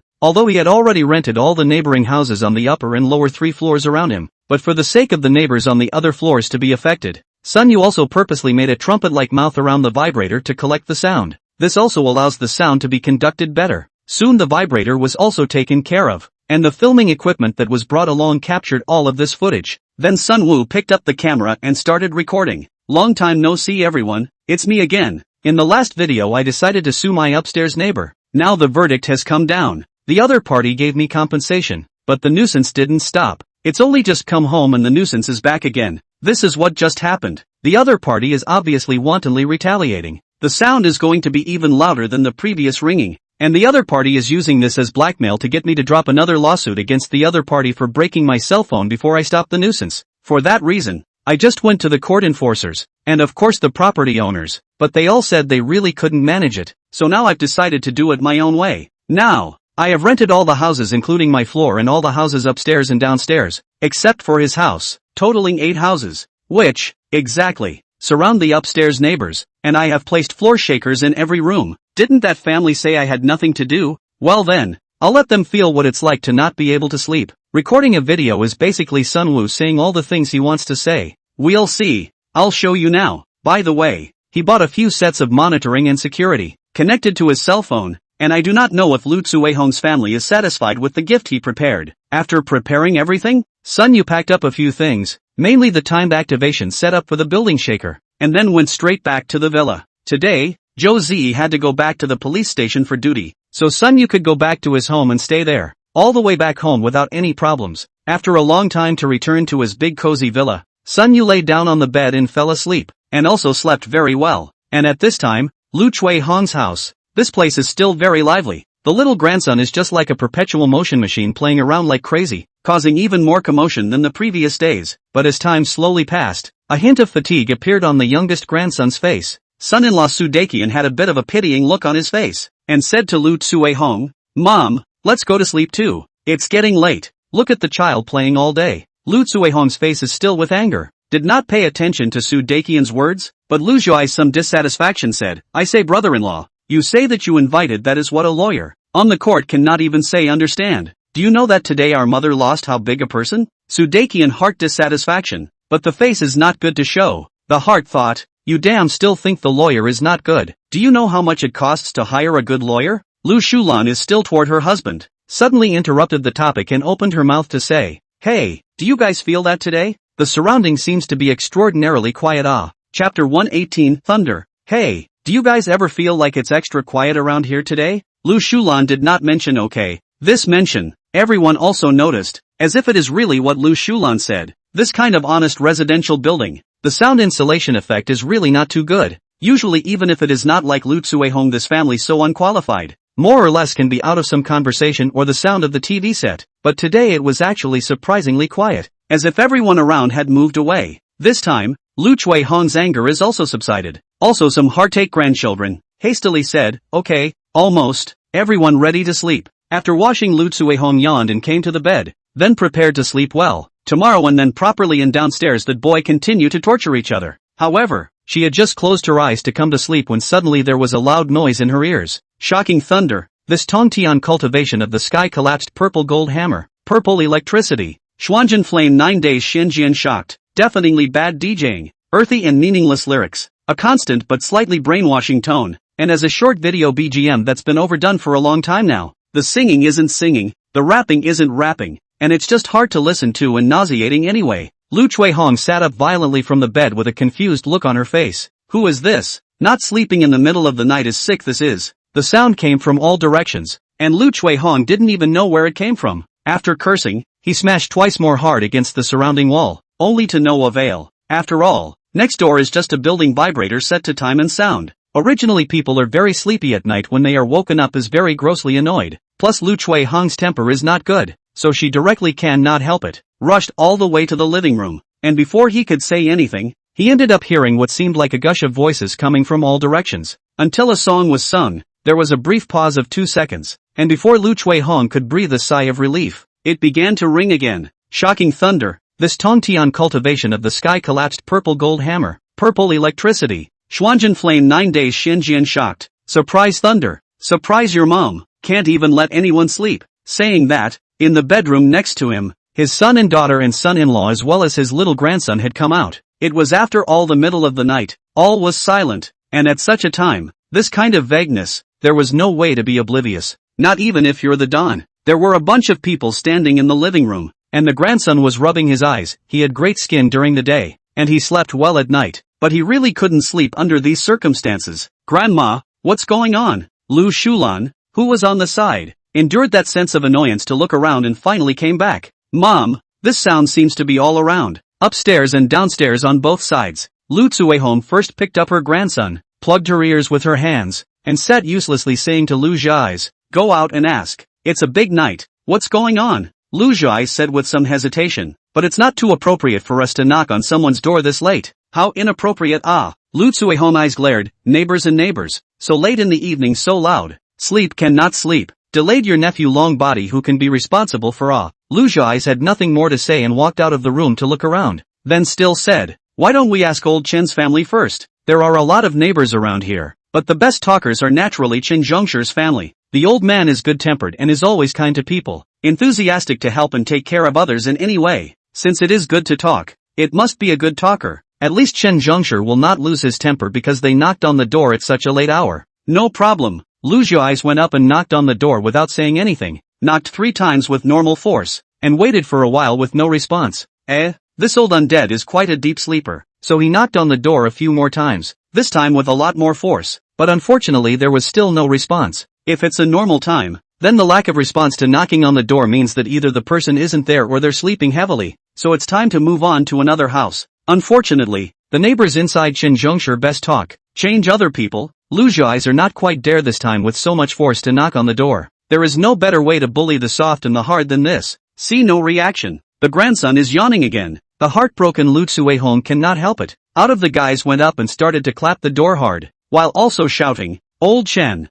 although he had already rented all the neighboring houses on the upper and lower 3 floors around him, but for the sake of the neighbors on the other floors to be affected, Sun Yu also purposely made a trumpet-like mouth around the vibrator to collect the sound. This also allows the sound to be conducted better. Soon the vibrator was also taken care of, and the filming equipment that was brought along captured all of this footage. Then Sun Wu picked up the camera and started recording. Long time no see everyone, it's me again. In the last video I decided to sue my upstairs neighbor. Now the verdict has come down. The other party gave me compensation, but the nuisance didn't stop. It's only just come home and the nuisance is back again. This is what just happened. The other party is obviously wantonly retaliating. The sound is going to be even louder than the previous ringing. And the other party is using this as blackmail to get me to drop another lawsuit against the other party for breaking my cell phone before I stop the nuisance. For that reason, I just went to the court enforcers, and of course the property owners, but they all said they really couldn't manage it, so now I've decided to do it my own way. Now, I have rented all the houses including my floor and all the houses upstairs and downstairs, except for his house, totaling 8 houses, which, exactly, surround the upstairs neighbors, and I have placed floor shakers in every room. Didn't that family say I had nothing to do? Well then, I'll let them feel what it's like to not be able to sleep. Recording a video is basically Sun Wu saying all the things he wants to say. We'll see. I'll show you now. By the way, he bought a few sets of monitoring and security, connected to his cell phone, and I do not know if Lu Tsuehong's family is satisfied with the gift he prepared. After preparing everything, Sun Yu packed up a few things, mainly the timed activation set up for the building shaker, and then went straight back to the villa. Today, Zhou Zi had to go back to the police station for duty, so Sun Yu could go back to his home and stay there, all the way back home without any problems. After a long time to return to his big cozy villa, Sun Yu lay down on the bed and fell asleep, and also slept very well. And at this time, Lu Tsuehong's house. This place is still very lively. The little grandson is just like a perpetual motion machine playing around like crazy, causing even more commotion than the previous days. But as time slowly passed, a hint of fatigue appeared on the youngest grandson's face. Son-in-law Su Deiqian had a bit of a pitying look on his face, and said to Lu Tsuehong, "Mom, let's go to sleep too. It's getting late. Look at the child playing all day." Lu Tsuehong's face is still with anger, did not pay attention to Su Deiqian's words, but Lu Zhuai some dissatisfaction said, "I say brother-in-law, you say that you invited, that is what a lawyer on the court cannot even say understand. Do you know that today our mother lost how big a person?" Su Deiqian heart dissatisfaction, but the face is not good to show. The heart thought, "You damn still think the lawyer is not good. Do you know how much it costs to hire a good lawyer?" Lu Shulan is still toward her husband, suddenly interrupted the topic and opened her mouth to say, "Hey, do you guys feel that today? The surrounding seems to be extraordinarily quiet." Chapter 118, Thunder. "Hey, do you guys ever feel like it's extra quiet around here today?" Lu Shulan did not mention okay. This mention, everyone also noticed, as if it is really what Lu Shulan said. This kind of honest residential building, the sound insulation effect is really not too good. Usually even if it is not like Lu Tsuehong, this family so unqualified, more or less can be out of some conversation or the sound of the TV set, but today it was actually surprisingly quiet, as if everyone around had moved away. This time, Lu Tsuehong's anger is also subsided. Also some heartache grandchildren, hastily said, "Okay, almost, everyone ready to sleep." After washing, Lu Tsuehong yawned and came to the bed, then prepared to sleep well. Tomorrow and then properly, and downstairs that boy continue to torture each other. However, she had just closed her eyes to come to sleep when suddenly there was a loud noise in her ears. Shocking thunder. This Tongtian cultivation of the sky collapsed. Purple gold hammer. Purple electricity. Xuanjin flame 9 days. Xinjian shocked. Deafeningly bad DJing. Earthy and meaningless lyrics. A constant but slightly brainwashing tone. And as a short video BGM that's been overdone for a long time now. The singing isn't singing. The rapping isn't rapping. And it's just hard to listen to and nauseating anyway. Lu Tsuehong sat up violently from the bed with a confused look on her face. Who is this? Not sleeping in the middle of the night is sick, this is. The sound came from all directions, and Lu Tsuehong didn't even know where it came from. After cursing, he smashed twice more hard against the surrounding wall, only to no avail. After all, next door is just a building vibrator set to time and sound. Originally people are very sleepy at night. When they are woken up is very grossly annoyed. Plus Lu Tsuehong's temper is not good, so she directly cannot help it. Rushed all the way to the living room, and before he could say anything, he ended up hearing what seemed like a gush of voices coming from all directions. Until a song was sung, there was a brief pause of 2 seconds, and before Lu Chui-hong could breathe a sigh of relief, it began to ring again. Shocking thunder. This Tongtian cultivation of the sky collapsed. Purple gold hammer. Purple electricity. Xuanjin flame 9 days. Xinjian shocked. Surprise thunder. Surprise your mom. Can't even let anyone sleep. Saying that, in the bedroom next to him, his son and daughter and son-in-law as well as his little grandson had come out. It was after all the middle of the night. All was silent, and at such a time, this kind of vagueness, there was no way to be oblivious. Not even if you're the Don. There were a bunch of people standing in the living room, and the grandson was rubbing his eyes. He had great skin during the day, and he slept well at night, but he really couldn't sleep under these circumstances. Grandma, what's going on? Lu Shulan, who was on the side, endured that sense of annoyance to look around and finally came back. Mom, this sound seems to be all around, upstairs and downstairs on both sides. Lu Tsuehong first picked up her grandson, plugged her ears with her hands, and sat uselessly saying to Lu Zhais, go out and ask. It's a big night. What's going on? Lu Zhais said with some hesitation, but it's not too appropriate for us to knock on someone's door this late. How inappropriate. Lu Tsuehong eyes glared. Neighbors and neighbors. So late in the evening, so loud. Sleep cannot sleep. Delayed your nephew long body who can be responsible for Lu Zhais had nothing more to say and walked out of the room to look around. Then still said, why don't we ask old Chen's family first? There are a lot of neighbors around here, but the best talkers are naturally Chen Zhongshi's family. The old man is good-tempered and is always kind to people, enthusiastic to help and take care of others in any way. Since it is good to talk, it must be a good talker. At least Chen Zhongshi will not lose his temper because they knocked on the door at such a late hour. No problem. Lu Zhais went up and knocked on the door without saying anything, knocked 3 times with normal force, and waited for a while with no response. This old undead is quite a deep sleeper, so he knocked on the door a few more times, this time with a lot more force, but unfortunately there was still no response. If it's a normal time, then the lack of response to knocking on the door means that either the person isn't there or they're sleeping heavily, so it's time to move on to another house. Unfortunately, the neighbors inside Chen Zhongshi best talk, change other people. Lu Zhais are not quite dare this time with so much force to knock on the door. There is no better way to bully the soft and the hard than this. See no reaction. The grandson is yawning again. The heartbroken Lu Tsuehong cannot help it. Out of the guys went up and started to clap the door hard, while also shouting, Old Chen,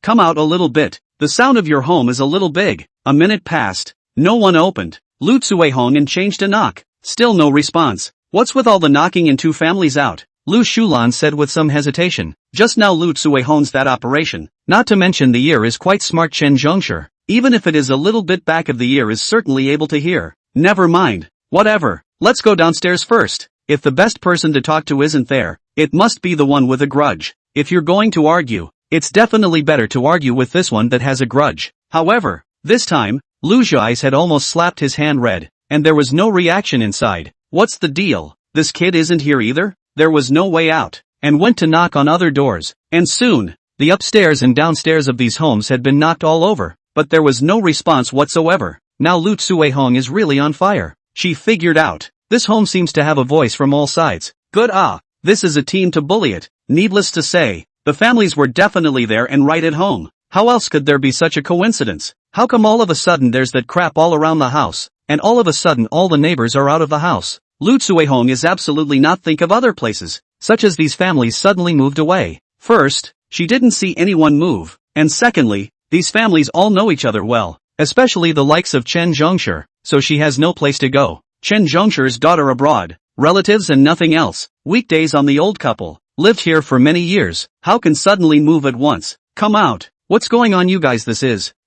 come out a little bit. The sound of your home is a little big. A minute passed. No one opened. Lu Tsuehong and changed a knock. Still no response. What's with all the knocking and 2 families out? Lu Shulan said with some hesitation. Just now Lu Tsuehong's that operation. Not to mention the ear is quite smart. Chen Zhongshi, even if it is a little bit back of the ear, is certainly able to hear. Never mind. Whatever. Let's go downstairs first. If the best person to talk to isn't there, it must be the one with a grudge. If you're going to argue, it's definitely better to argue with this one that has a grudge. However, this time, Lu Zhais had almost slapped his hand red, and there was no reaction inside. What's the deal? This kid isn't here either? There was no way out, and went to knock on other doors, and soon, the upstairs and downstairs of these homes had been knocked all over, but there was no response whatsoever. Now Lu Tsuehong is really on fire. She figured out, this home seems to have a voice from all sides. Good. This is a team to bully it. Needless to say, the families were definitely there and right at home. How else could there be such a coincidence? How come all of a sudden there's that crap all around the house, and all of a sudden all the neighbors are out of the house? Lu Tsuehong is absolutely not think of other places, such as these families suddenly moved away. First, she didn't see anyone move, and secondly, these families all know each other well, especially the likes of Chen Zhongshi, so she has no place to go. Chen Zhongshi's daughter abroad, relatives and nothing else, weekdays on the old couple, lived here for many years, how can suddenly move at once? Come out. What's going on you guys?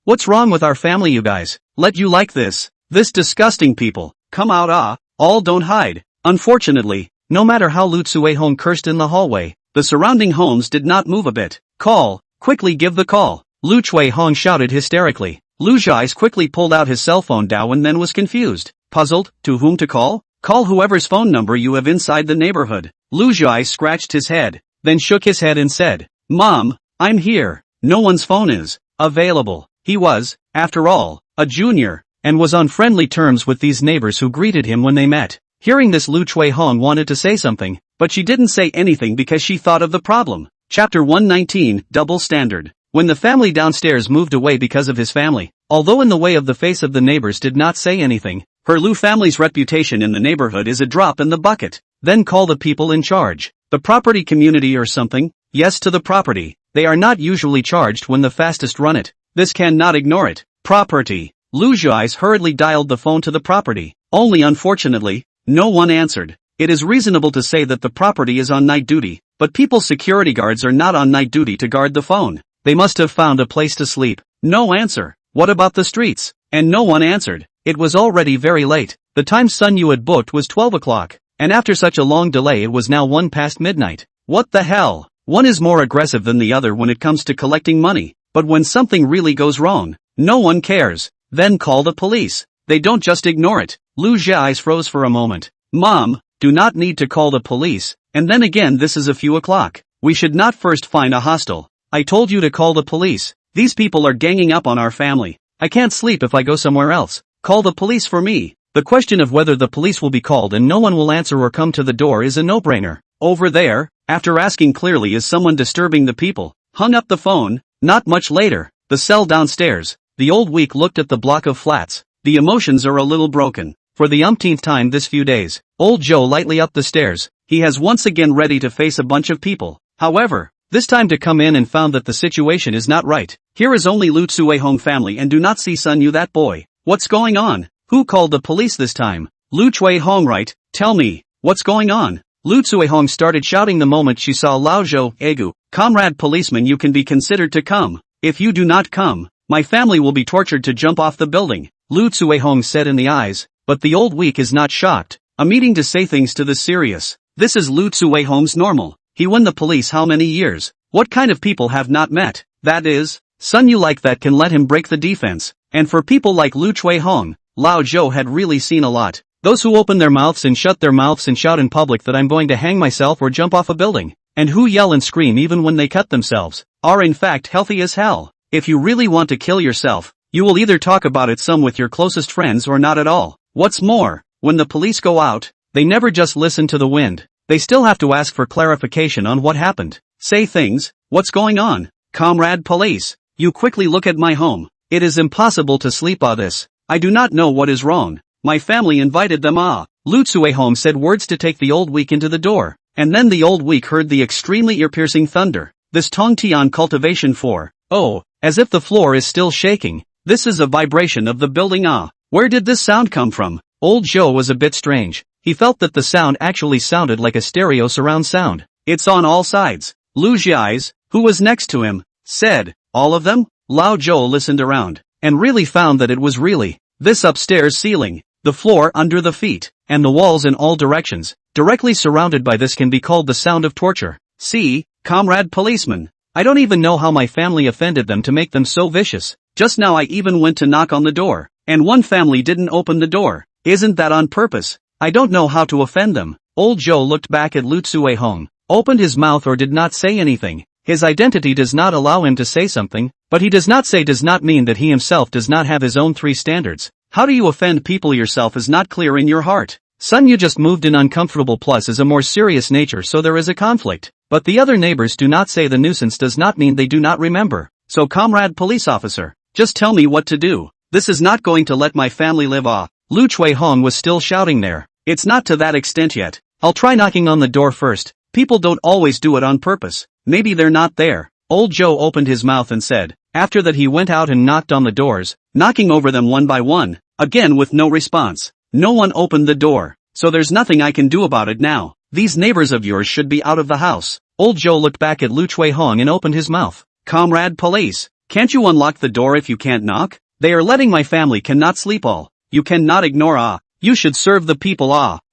What's wrong with our family you guys? Let you like this disgusting people. Come out. All don't hide. Unfortunately, no matter how Lu Tsuehong cursed in the hallway, the surrounding homes did not move a bit. Call. Quickly give the call. Lu Tsuehong shouted hysterically. Lu Zhais quickly pulled out his cell phone Dao and then was confused. Puzzled, to whom to call? Call whoever's phone number you have inside the neighborhood. Lu Zhais scratched his head, then shook his head and said, Mom, I'm here. No one's phone is available. He was, after all, a junior, and was on friendly terms with these neighbors who greeted him when they met. Hearing this, Lu Tsuehong wanted to say something, but she didn't say anything because she thought of the problem. Chapter 119, Double Standard. When the family downstairs moved away because of his family, although in the way of the face of the neighbors did not say anything, her Lu family's reputation in the neighborhood is a drop in the bucket. Then call the people in charge. The property community or something? Yes, to the property. They are not usually charged when the fastest run it. This cannot ignore it. Property. Lu Zhais hurriedly dialed the phone to the property. Only unfortunately, no one answered. It is reasonable to say that the property is on night duty, but people's security guards are not on night duty to guard the phone. They must have found a place to sleep. No answer. What about the streets? And no one answered. It was already very late. The time Sun Yu had booked was 12 o'clock, and after such a long delay it was now 1 past midnight. What the hell? One is more aggressive than the other when it comes to collecting money, but when something really goes wrong, no one cares. Then call the police. They don't just ignore it. Lu Zhai's froze for a moment. Mom, do not need to call the police, and then again this is a few o'clock. We should not first find a hostel. I told you to call the police. These people are ganging up on our family. I can't sleep if I go somewhere else. Call the police for me. The question of whether the police will be called and no one will answer or come to the door is a no-brainer. Over there, after asking clearly is someone disturbing the people, hung up the phone. Not much later, the cell downstairs. The old week looked at the block of flats. The emotions are a little broken. For the umpteenth time this few days, old Joe lightly up the stairs. He has once again ready to face a bunch of people. However, this time to come in and found that the situation is not right. Here is only Lu Tsuehong family and do not see Sun Yu that boy. What's going on? Who called the police this time? Lu Tsuehong, right? Tell me, what's going on? Lu Tsuehong started shouting the moment she saw Lao Zhou. Egu, comrade policeman, you can be considered to come. If you do not come, my family will be tortured to jump off the building. Lu Tsuehong said in the eyes, but the old week is not shocked. A meeting to say things to this serious. This is Lu Tsuehong's normal. He won the police how many years? What kind of people have not met? That is, Sun Yu like that can let him break the defense. And for people like Lu Tsuehong, Lao Zhou had really seen a lot. Those who open their mouths and shut their mouths and shout in public that I'm going to hang myself or jump off a building, and who yell and scream even when they cut themselves, are in fact healthy as hell. If you really want to kill yourself, you will either talk about it some with your closest friends or not at all. What's more, when the police go out, they never just listen to the wind. They still have to ask for clarification on what happened. Say things, what's going on? Comrade police, you quickly look at my home. It is impossible to sleep on this. I do not know what is wrong. My family invited them. Lu Tsuehong said words to take the old week into the door, and then the old week heard the extremely ear-piercing thunder. This Tong Tian cultivation for, oh, as if the floor is still shaking. This is a vibration of the building. Where did this sound come from? Old Joe was a bit strange. He felt that the sound actually sounded like a stereo surround sound. It's on all sides. Lu Zhais, who was next to him, said, all of them? Lao Zhou listened around, and really found that it was really this upstairs ceiling, the floor under the feet, and the walls in all directions, directly surrounded by this can be called the sound of torture. See, comrade policeman, I don't even know how my family offended them to make them so vicious. Just now I even went to knock on the door, and one family didn't open the door. Isn't that on purpose? I don't know how to offend them. Old Joe looked back at Lu Tsuehong, opened his mouth or did not say anything. His identity does not allow him to say something, but he does not say does not mean that he himself does not have his own three standards. How do you offend people yourself is not clear in your heart. Sun Yu just moved in uncomfortable plus is a more serious nature so there is a conflict. But the other neighbors do not say the nuisance does not mean they do not remember. So comrade police officer, just tell me what to do. This is not going to let my family live off. Lu Tsuehong was still shouting there. It's not to that extent yet. I'll try knocking on the door first. People don't always do it on purpose. Maybe they're not there. Old Joe opened his mouth and said. After that he went out and knocked on the doors, knocking over them one by one, again with no response. No one opened the door, so there's nothing I can do about it now. These neighbors of yours should be out of the house. Old Joe looked back at Lu Tsuehong and opened his mouth. Comrade police, can't you unlock the door if you can't knock? They are letting my family cannot sleep all. You cannot ignore. You should serve the people.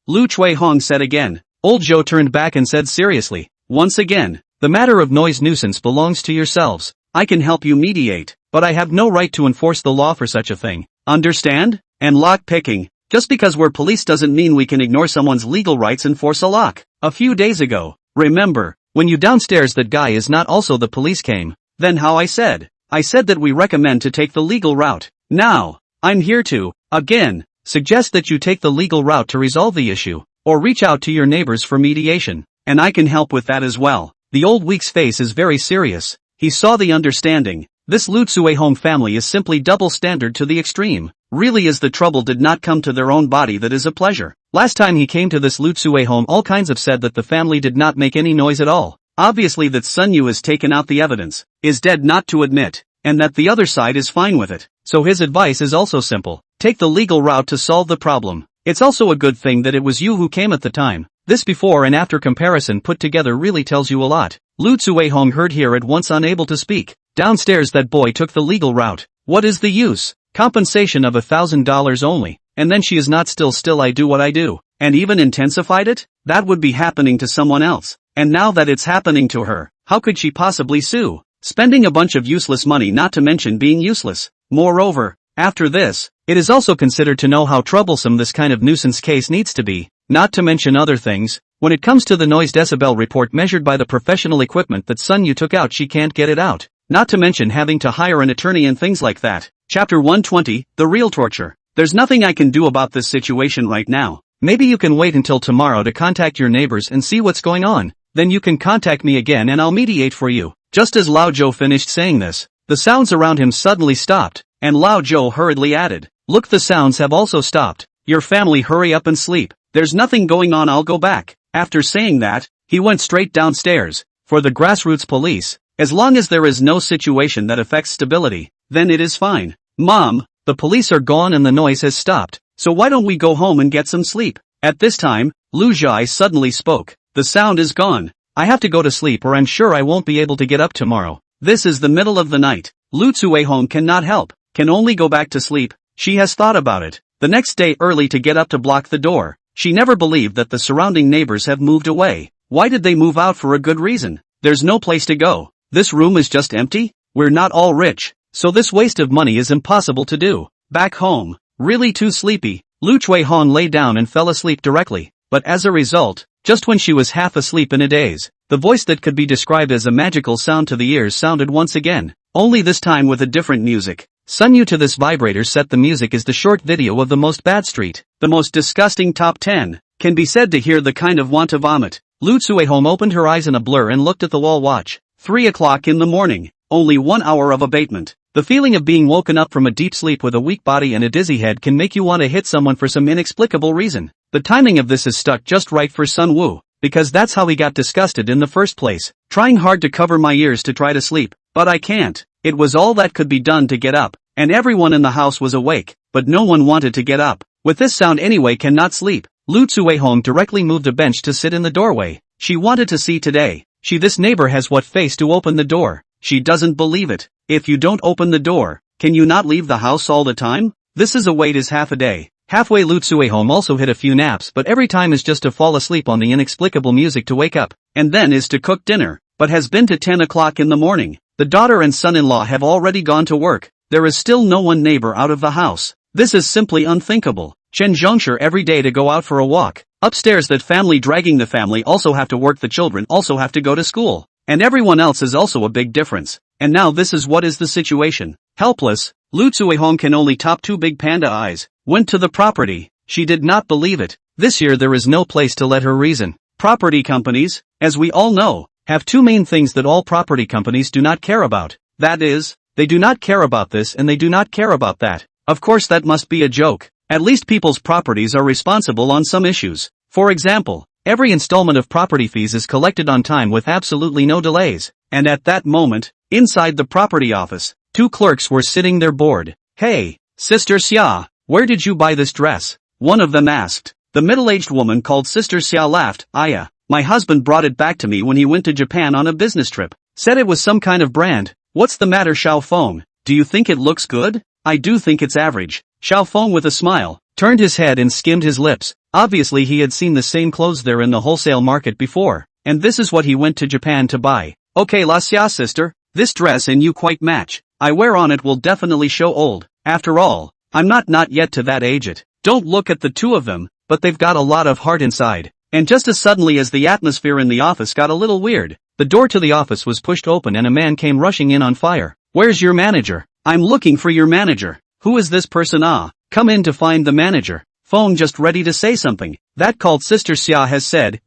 Lu Tsuehong said again. Old Joe turned back and said seriously, once again, the matter of noise nuisance belongs to yourselves. I can help you mediate, but I have no right to enforce the law for such a thing. Understand? And lock picking. Just because we're police doesn't mean we can ignore someone's legal rights and force a lock. A few days ago, remember, when you downstairs that guy is not also the police came. Then how I said that we recommend to take the legal route. Now, I'm here to, again, suggest that you take the legal route to resolve the issue, or reach out to your neighbors for mediation, and I can help with that as well. The old week's face is very serious. He saw the understanding. This Lu Tsuehong family is simply double standard to the extreme. Really is the trouble did not come to their own body that is a pleasure. Last time he came to this Lu Tsuehong all kinds of said that the family did not make any noise at all. Obviously that Sun Yu has taken out the evidence, is dead not to admit, and that the other side is fine with it. So his advice is also simple. Take the legal route to solve the problem. It's also a good thing that it was you who came at the time. This before and after comparison put together really tells you a lot. Lu Tsuehong heard here at once, unable to speak. Downstairs that boy took the legal route. What is the use? Compensation of $1,000 only. And then she is not still I do what I do. And even intensified it? That would be happening to someone else. And now that it's happening to her, how could she possibly sue? Spending a bunch of useless money, not to mention being useless. Moreover, after this, it is also considered to know how troublesome this kind of nuisance case needs to be. Not to mention other things. When it comes to the noise decibel report measured by the professional equipment that Sun Yu took out, she can't get it out. Not to mention having to hire an attorney and things like that. Chapter 120, The Real Torture. There's nothing I can do about this situation right now. Maybe you can wait until tomorrow to contact your neighbors and see what's going on. Then you can contact me again and I'll mediate for you. Just as Lao Zhou finished saying this, the sounds around him suddenly stopped, and Lao Zhou hurriedly added, "Look, the sounds have also stopped. Your family, hurry up and sleep. There's nothing going on, I'll go back." After saying that, he went straight downstairs. For the grassroots police, as long as there is no situation that affects stability, then it is fine. "Mom, the police are gone and the noise has stopped, so why don't we go home and get some sleep?" At this time, Lu Zhai suddenly spoke. "The sound is gone. I have to go to sleep or I'm sure I won't be able to get up tomorrow. This is the middle of the night." Lu Tsuehong cannot help, can only go back to sleep. She has thought about it. The next day early to get up to block the door. She never believed that the surrounding neighbors have moved away. Why did they move out? For a good reason. There's no place to go. This room is just empty. We're not all rich, so this waste of money is impossible to do. Back home, really too sleepy, Lu Tsuehong lay down and fell asleep directly. But as a result, just when she was half asleep in a daze, the voice that could be described as a magical sound to the ears sounded once again, only this time with a different music. Sun Yu to this vibrator set the music is the short video of the most bad street, the most disgusting top 10, can be said to hear the kind of want to vomit. Lu Tsuehong opened her eyes in a blur and looked at the wall watch. 3 o'clock in the morning, only 1 hour of abatement. The feeling of being woken up from a deep sleep with a weak body and a dizzy head can make you want to hit someone for some inexplicable reason. The timing of this is stuck just right for Sun Wu, because that's how he got disgusted in the first place. Trying hard to cover my ears to try to sleep, but I can't. It was all that could be done to get up, and everyone in the house was awake, but no one wanted to get up. With this sound anyway cannot sleep. Lu Tsuehong directly moved a bench to sit in the doorway. She wanted to see today. This neighbor has what face to open the door. She doesn't believe it. If you don't open the door, can you not leave the house all the time? This is a wait is half a day. Halfway Lu Tsuehong also hit a few naps, but every time is just to fall asleep on the inexplicable music to wake up, and then is to cook dinner, but has been to 10 o'clock in the morning. The daughter and son-in-law have already gone to work. There is still no one neighbor out of the house. This is simply unthinkable. Chen Zhongsher every day to go out for a walk. Upstairs that family dragging the family also have to work, the children also have to go to school. And everyone else is also a big difference. And now this is what is the situation. Helpless, Lu Tsuehong can only top 2 big panda eyes. Went to the property. She did not believe it. This year there is no place to let her reason. Property companies, as we all know, have 2 main things that all property companies do not care about. That is, they do not care about this and they do not care about that. Of course that must be a joke. At least people's properties are responsible on some issues. For example, every installment of property fees is collected on time with absolutely no delays. And at that moment, inside the property office, 2 clerks were sitting there bored. "Hey, Sister Xia, where did you buy this dress?" one of them asked. The middle-aged woman called Sister Xia laughed. "Aya, my husband brought it back to me when he went to Japan on a business trip. Said it was some kind of brand." "What's the matter, Xiao Feng? Do you think it looks good?" "I do think it's average." Xiao Feng with a smile, turned his head and skimmed his lips. Obviously he had seen the same clothes there in the wholesale market before, and this is what he went to Japan to buy. "Okay, La Xia sister, this dress and you quite match. I wear on it will definitely show old. After all, I'm not yet to that age it. Don't look at the 2 of them, but they've got a lot of heart inside." And just as suddenly as the atmosphere in the office got a little weird, the door to the office was pushed open and a man came rushing in on fire. "Where's your manager? I'm looking for your manager." "Who is this person?" "Ah, come in to find the manager." Phone just ready to say something. That called Sister Xia has said,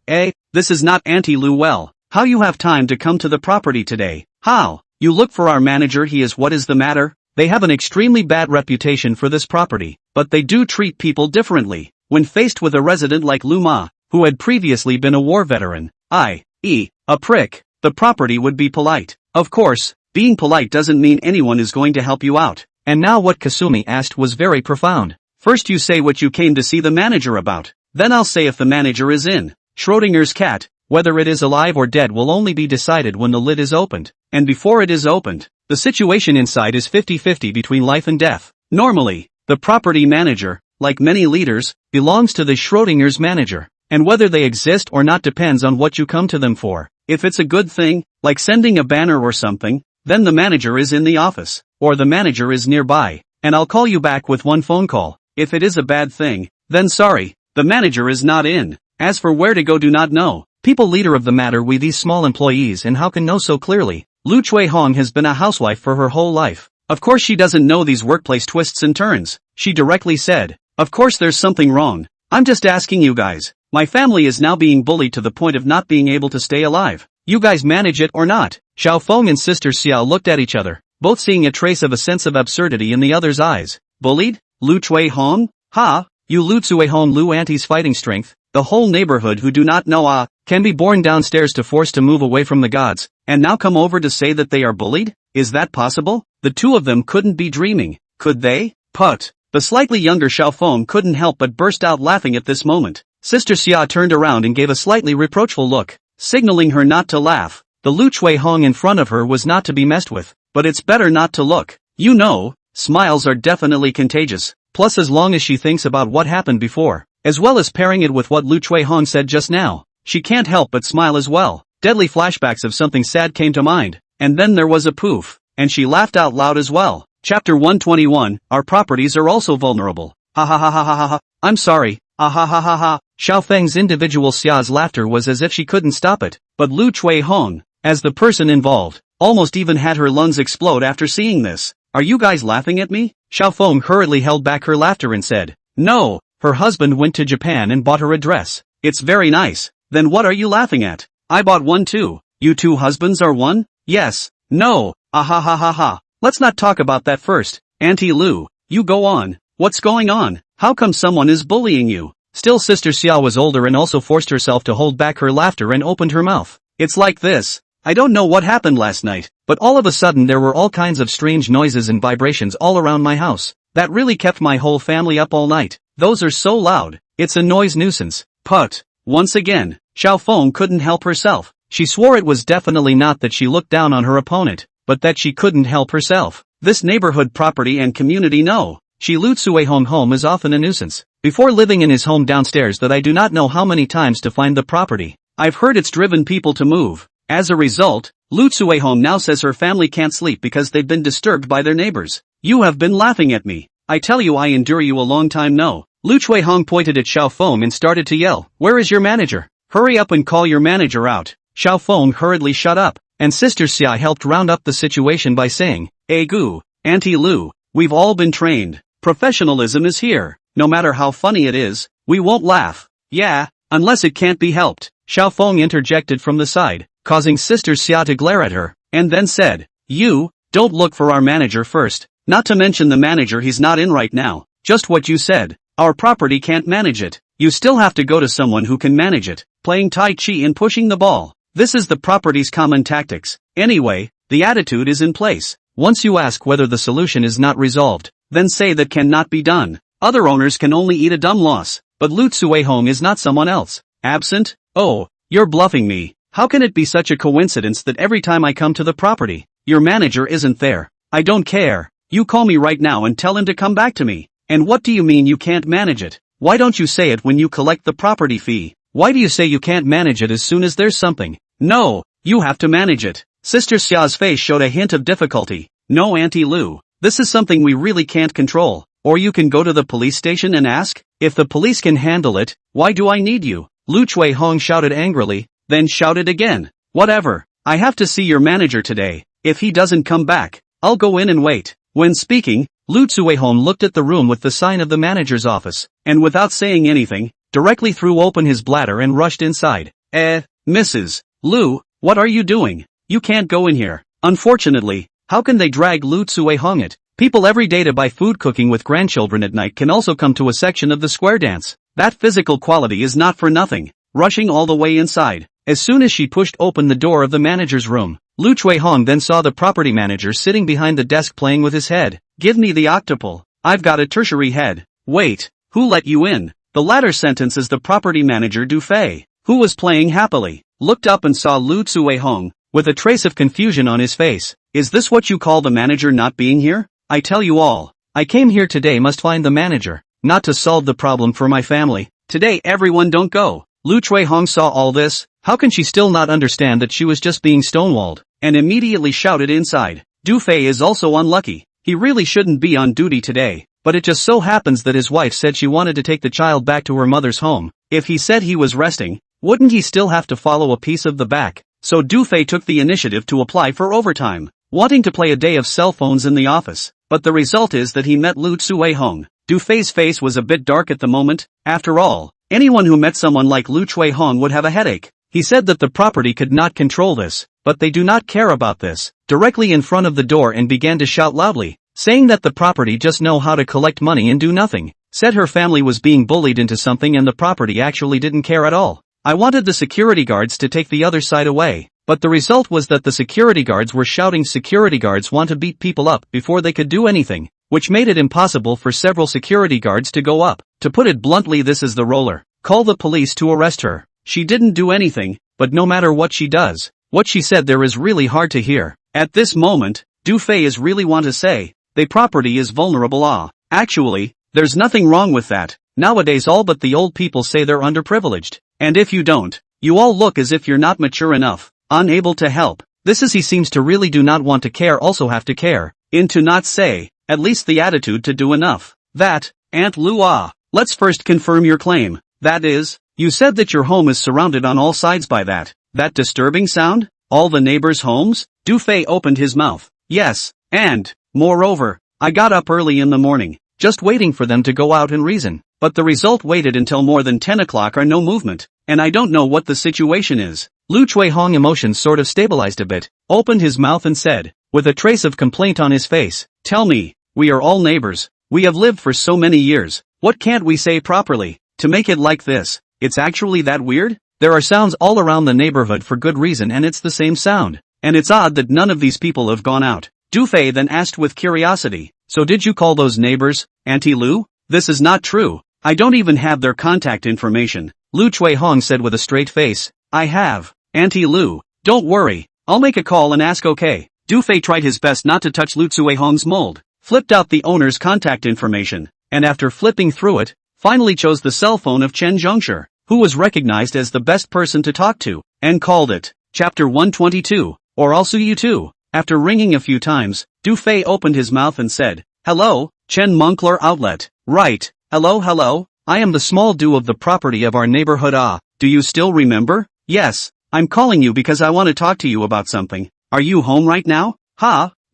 this is not Auntie Lu well. How you have time to come to the property today? How? You look for our manager, he is. What is the matter?" They have an extremely bad reputation for this property, but they do treat people differently. When faced with a resident like Lu Ma, who had previously been a war veteran, i.e., a prick, the property would be polite. Of course, being polite doesn't mean anyone is going to help you out. And now what Kasumi asked was very profound. First you say what you came to see the manager about. Then I'll say if the manager is in. Schrodinger's cat, whether it is alive or dead will only be decided when the lid is opened. And before it is opened, the situation inside is 50-50 between life and death. Normally, the property manager, like many leaders, belongs to the Schrodinger's manager. And whether they exist or not depends on what you come to them for. If it's a good thing, like sending a banner or something, then the manager is in the office, or the manager is nearby, and I'll call you back with one phone call. If it is a bad thing, then sorry, the manager is not in. As for where to go do not know. People leader of the matter we these small employees and how can know so clearly. Lu Chui Hong has been a housewife for her whole life. Of course she doesn't know these workplace twists and turns. She directly said, of course there's something wrong. I'm just asking you guys. My family is now being bullied to the point of not being able to stay alive. You guys manage it or not? Xiao Feng and Sister Xiao looked at each other, both seeing a trace of a sense of absurdity in the other's eyes. Bullied? Lu Chui Hong? Ha! You Lu Cui Hong Lu Auntie's fighting strength, the whole neighborhood who do not know can be born downstairs to force to move away from the gods, and now come over to say that they are bullied? Is that possible? The two of them couldn't be dreaming, could they? Put. The slightly younger Xiao Feng couldn't help but burst out laughing at this moment. Sister Xia turned around and gave a slightly reproachful look, signaling her not to laugh. The Lu Chui Hong in front of her was not to be messed with, but it's better not to look. You know, smiles are definitely contagious, plus as long as she thinks about what happened before, as well as pairing it with what Lu Chui Hong said just now, she can't help but smile as well. Deadly flashbacks of something sad came to mind, and then there was a poof, and she laughed out loud as well. Chapter 121, Our properties are also vulnerable. Ha ha ha ha ha ha, I'm sorry, ha ha ha ha ha. Xiao Feng's individual Xia's laughter was as if she couldn't stop it, but Lu Chui Hong, as the person involved, almost even had her lungs explode after seeing this. Are you guys laughing at me? Xiao Feng hurriedly held back her laughter and said, no, her husband went to Japan and bought her a dress. It's very nice. Then what are you laughing at? I bought one too. You two husbands are one? Yes. No. Ah ha ha ha ha. Let's not talk about that first. Auntie Lu, you go on. What's going on? How come someone is bullying you? Still Sister Xia was older and also forced herself to hold back her laughter and opened her mouth. It's like this. I don't know what happened last night, but all of a sudden there were all kinds of strange noises and vibrations all around my house. That really kept my whole family up all night. Those are so loud. It's a noise nuisance. Put. Once again, Xiao Feng couldn't help herself. She swore it was definitely not that she looked down on her opponent, but that she couldn't help herself. This neighborhood property and community know. She Lu Cui Hong home is often a nuisance. Before living in his home downstairs that I do not know how many times to find the property. I've heard it's driven people to move. As a result, Lu Cui Hong now says her family can't sleep because they've been disturbed by their neighbors. You have been laughing at me. I tell you I endure you a long time no. Lu Cui Hong pointed at Xiao Feng and started to yell, where is your manager? Hurry up and call your manager out. Xiao Feng hurriedly shut up, and Sister Xia helped round up the situation by saying, Gu, Auntie Lu, we've all been trained. Professionalism is here. No matter how funny it is, we won't laugh. Yeah, unless it can't be helped. Xiao Feng interjected from the side, causing Sister Xia to glare at her, and then said, you, don't look for our manager first. Not to mention the manager he's not in right now. Just what you said. Our property can't manage it. You still have to go to someone who can manage it. Playing Tai Chi and pushing the ball. This is the property's common tactics. Anyway, the attitude is in place. Once you ask whether the solution is not resolved, then say that cannot be done. Other owners can only eat a dumb loss, but Lu Cui Hong is not someone else. Absent? Oh, you're bluffing me. How can it be such a coincidence that every time I come to the property, your manager isn't there? I don't care. You call me right now and tell him to come back to me. And what do you mean you can't manage it? Why don't you say it when you collect the property fee? Why do you say you can't manage it as soon as there's something? No, you have to manage it. Sister Xia's face showed a hint of difficulty. No Auntie Lu. This is something we really can't control. Or you can go to the police station and ask? If the police can handle it, why do I need you? Lu Chui Hong shouted angrily, then shouted again. Whatever. I have to see your manager today. If he doesn't come back, I'll go in and wait. When speaking, Lu Cui Hong looked at the room with the sign of the manager's office, and without saying anything, directly threw open his bladder and rushed inside. Mrs. Lu, what are you doing? You can't go in here. Unfortunately, how can they drag Lu Cui Hong it? People every day to buy food cooking with grandchildren at night can also come to a section of the square dance. That physical quality is not for nothing. Rushing all the way inside. As soon as she pushed open the door of the manager's room, Lu Hong then saw the property manager sitting behind the desk playing with his head. Give me the octuple. I've got a tertiary head. Wait, who let you in? The latter sentence is the property manager Du Fei, who was playing happily, looked up and saw Lu Hong, with a trace of confusion on his face. Is this what you call the manager not being here? I tell you all, I came here today must find the manager, not to solve the problem for my family. Today everyone don't go. Lu Hong saw all this. How can she still not understand that she was just being stonewalled, and immediately shouted inside. Du Fei is also unlucky. He really shouldn't be on duty today, but it just so happens that his wife said she wanted to take the child back to her mother's home. If he said he was resting, wouldn't he still have to follow a piece of the back? So Du Fei took the initiative to apply for overtime, wanting to play a day of cell phones in the office, but the result is that he met Lu Hong. Du Fei's face was a bit dark at the moment. After all, anyone who met someone like Lu Hong would have a headache. He said that the property could not control this, but they do not care about this, directly in front of the door and began to shout loudly, saying that the property just know how to collect money and do nothing. Said her family was being bullied into something and the property actually didn't care at all. I wanted the security guards to take the other side away, but the result was that the security guards were shouting security guards want to beat people up before they could do anything, which made it impossible for several security guards to go up. To put it bluntly, this is the roller. Call the police to arrest her. She didn't do anything, but no matter what she does, what she said there is really hard to hear. At this moment, Du Fei is really want to say, the property is vulnerable. Actually, there's nothing wrong with that. Nowadays all but the old people say they're underprivileged. And if you don't, you all look as if you're not mature enough, unable to help. This is he seems to really do not want to care also have to care, in to not say, at least the attitude to do enough. That, Aunt Lu let's first confirm your claim. That is, you said that your home is surrounded on all sides by that disturbing sound? All the neighbors' homes? Du Fei opened his mouth. Yes, and, moreover, I got up early in the morning, just waiting for them to go out and reason. But the result waited until more than 10 o'clock or no movement, and I don't know what the situation is. Lu Hong emotions sort of stabilized a bit, opened his mouth and said, with a trace of complaint on his face, tell me, we are all neighbors. We have lived for so many years. What can't we say properly to make it like this? It's actually that weird? There are sounds all around the neighborhood for good reason and it's the same sound. And it's odd that none of these people have gone out. Du Fei then asked with curiosity, so did you call those neighbors, Auntie Lu? This is not true. I don't even have their contact information. Lu Hong said with a straight face. I have, Auntie Lu. Don't worry. I'll make a call and ask okay. Du Fei tried his best not to touch Lu Hong's mold, flipped out the owner's contact information, and after flipping through it, finally chose the cell phone of Chen Zhongsher, who was recognized as the best person to talk to, and called it. Chapter 122, or also you too. After ringing a few times, Du Fei opened his mouth and said, hello, Chen Moncler Outlet. Right. Hello, I am the small do of the property of our neighborhood. Do you still remember? Yes, I'm calling you because I want to talk to you about something. Are you home right now?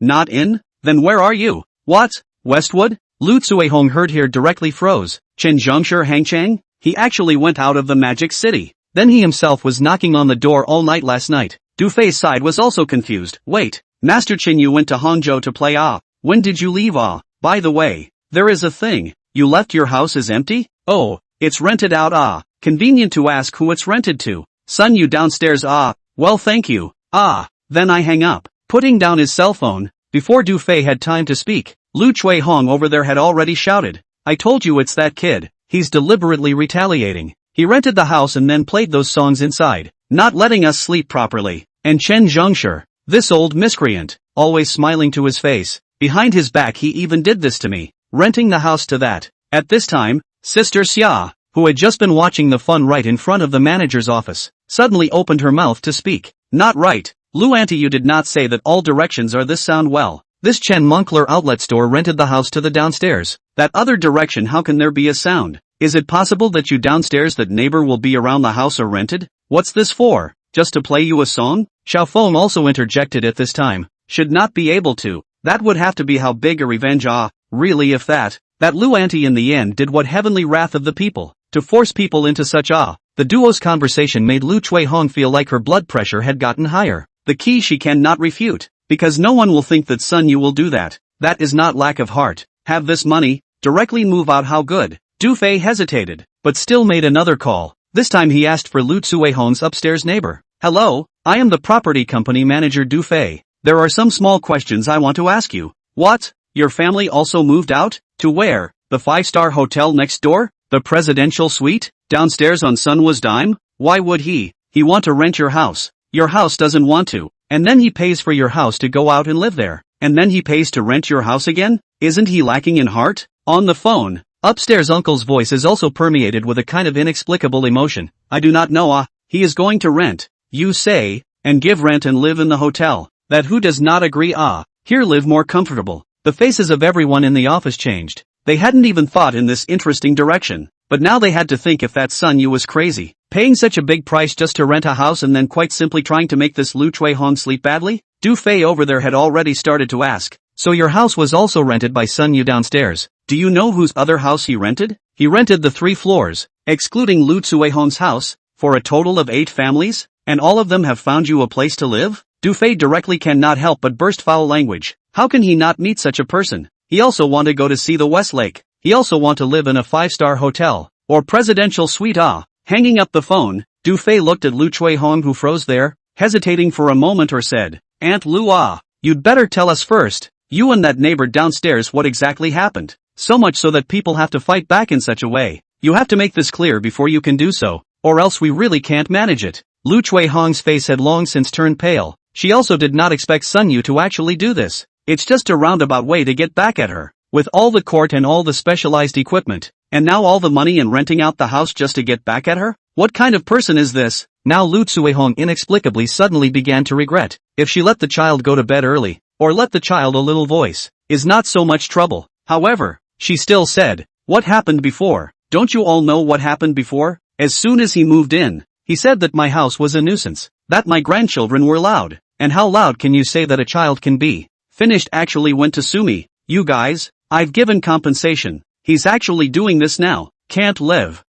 Not in? Then where are you? What? Westwood? Lu Hong heard here directly froze. Chen Zhongsher Hangchang? He actually went out of the Magic City. Then he himself was knocking on the door all night last night. Du Fei's side was also confused. Wait, Master Chen, you went to Hangzhou to play. When did you leave? By the way, there is a thing. You left your house is empty? Oh, it's rented out. Convenient to ask who it's rented to. Son, you downstairs. Well thank you. Then I hang up, putting down his cell phone. Before Du Fei had time to speak, Lu Hong over there had already shouted, I told you it's that kid. He's deliberately retaliating. He rented the house and then played those songs inside, not letting us sleep properly. And Chen Zhongsher, this old miscreant, always smiling to his face, behind his back he even did this to me, renting the house to that. At this time, Sister Xia, who had just been watching the fun right in front of the manager's office, suddenly opened her mouth to speak. Not right. Lu Auntie, you did not say that all directions are this sound well. This Chen Moncler outlet store rented the house to the downstairs. That other direction, how can there be a sound? Is it possible that you downstairs that neighbor will be around the house or rented? What's this for? Just to play you a song? Xiao Feng also interjected at this time. Should not be able to. That would have to be how big a revenge. Really if that Lu Auntie in the end did what heavenly wrath of the people, to force people into such The duo's conversation made Lu Hong feel like her blood pressure had gotten higher. The key she cannot refute, because no one will think that son you will do that. That is not lack of heart. Have this money, directly move out. How good? Du Fei hesitated, but still made another call. This time he asked for Lu Hong's upstairs neighbor. Hello, I am the property company manager Du Fei. There are some small questions I want to ask you. What? Your family also moved out? To where? The 5-star hotel next door? The presidential suite? Downstairs on Sunwa's dime? Why would he want to rent your house? Your house doesn't want to. And then he pays for your house to go out and live there. And then he pays to rent your house again? Isn't he lacking in heart? On the phone. Upstairs uncle's voice is also permeated with a kind of inexplicable emotion. I do not know. He is going to rent, you say, and give rent and live in the hotel. That who does not agree? Here live more comfortable. The faces of everyone in the office changed. They hadn't even thought in this interesting direction. But now they had to think if that Sun Yu was crazy, paying such a big price just to rent a house and then quite simply trying to make this Lu Chui Hong sleep badly? Du Fei over there had already started to ask. So your house was also rented by Sun Yu downstairs. Do you know whose other house he rented? He rented the 3 floors, excluding Lu Cui Hong's house, for a total of 8 families? And all of them have found you a place to live? Du Fei directly cannot help but burst foul language. How can he not meet such a person? He also want to go to see the West Lake. He also want to live in a 5-star hotel, or presidential suite. Hanging up the phone, Du Fei looked at Lu Cui Hong who froze there, hesitating for a moment or said, Aunt Lu you'd better tell us first, you and that neighbor downstairs what exactly happened. So much so that people have to fight back in such a way. You have to make this clear before you can do so, or else we really can't manage it. Lu Cui Hong's face had long since turned pale. She also did not expect Sun Yu to actually do this. It's just a roundabout way to get back at her. With all the court and all the specialized equipment, and now all the money and renting out the house just to get back at her? What kind of person is this? Now Lu Cui Hong inexplicably suddenly began to regret. If she let the child go to bed early, or let the child a little voice, is not so much trouble. However, she still said, what happened before? Don't you all know what happened before? As soon as he moved in, he said that my house was a nuisance, that my grandchildren were loud. And how loud can you say that a child can be? Finished actually went to sue me. You guys, I've given compensation. He's actually doing this now. Can't live.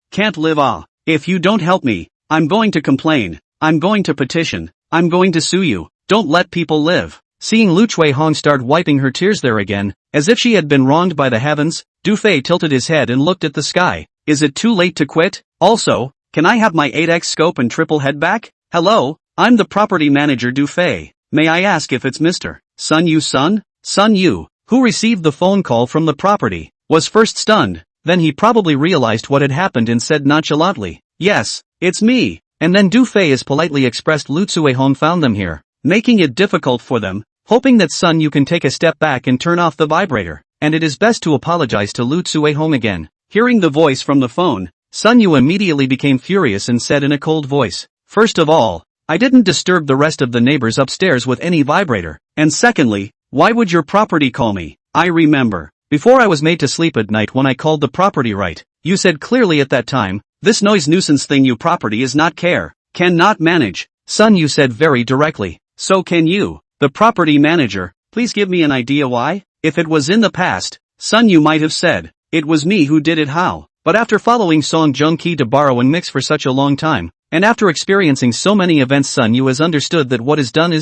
If you don't help me, I'm going to complain. I'm going to petition. I'm going to sue you. Don't let people live. Seeing Lu Cui Hong start wiping her tears there again, as if she had been wronged by the heavens, Du Fei tilted his head and looked at the sky. Is it too late to quit? Also, can I have my 8x scope and triple head back? Hello, I'm the property manager Du Fei. May I ask if it's Mr. Sun Yu Sun? Sun Yu, who received the phone call from the property, was first stunned. Then he probably realized what had happened and said nonchalantly, yes, it's me. And then Du Fei as politely expressed Lu Cui Hong found them here, making it difficult for them, hoping that Sun Yu can take a step back and turn off the vibrator, and it is best to apologize to Lu Cui Hong again. Hearing the voice from the phone, Sun Yu immediately became furious and said in a cold voice, first of all, I didn't disturb the rest of the neighbors upstairs with any vibrator, and secondly, why would your property call me? I remember, before I was made to sleep at night when I called the property right, you said clearly at that time, this noise nuisance thing you property is not cannot manage. Sun Yu said very directly, so can you, the property manager, please give me an idea why? If it was in the past, Sun Yu might have said, it was me who did it how? But after following Song Jung Ki to borrow and mix for such a long time, and after experiencing so many events, Sun Yu has understood that what is done,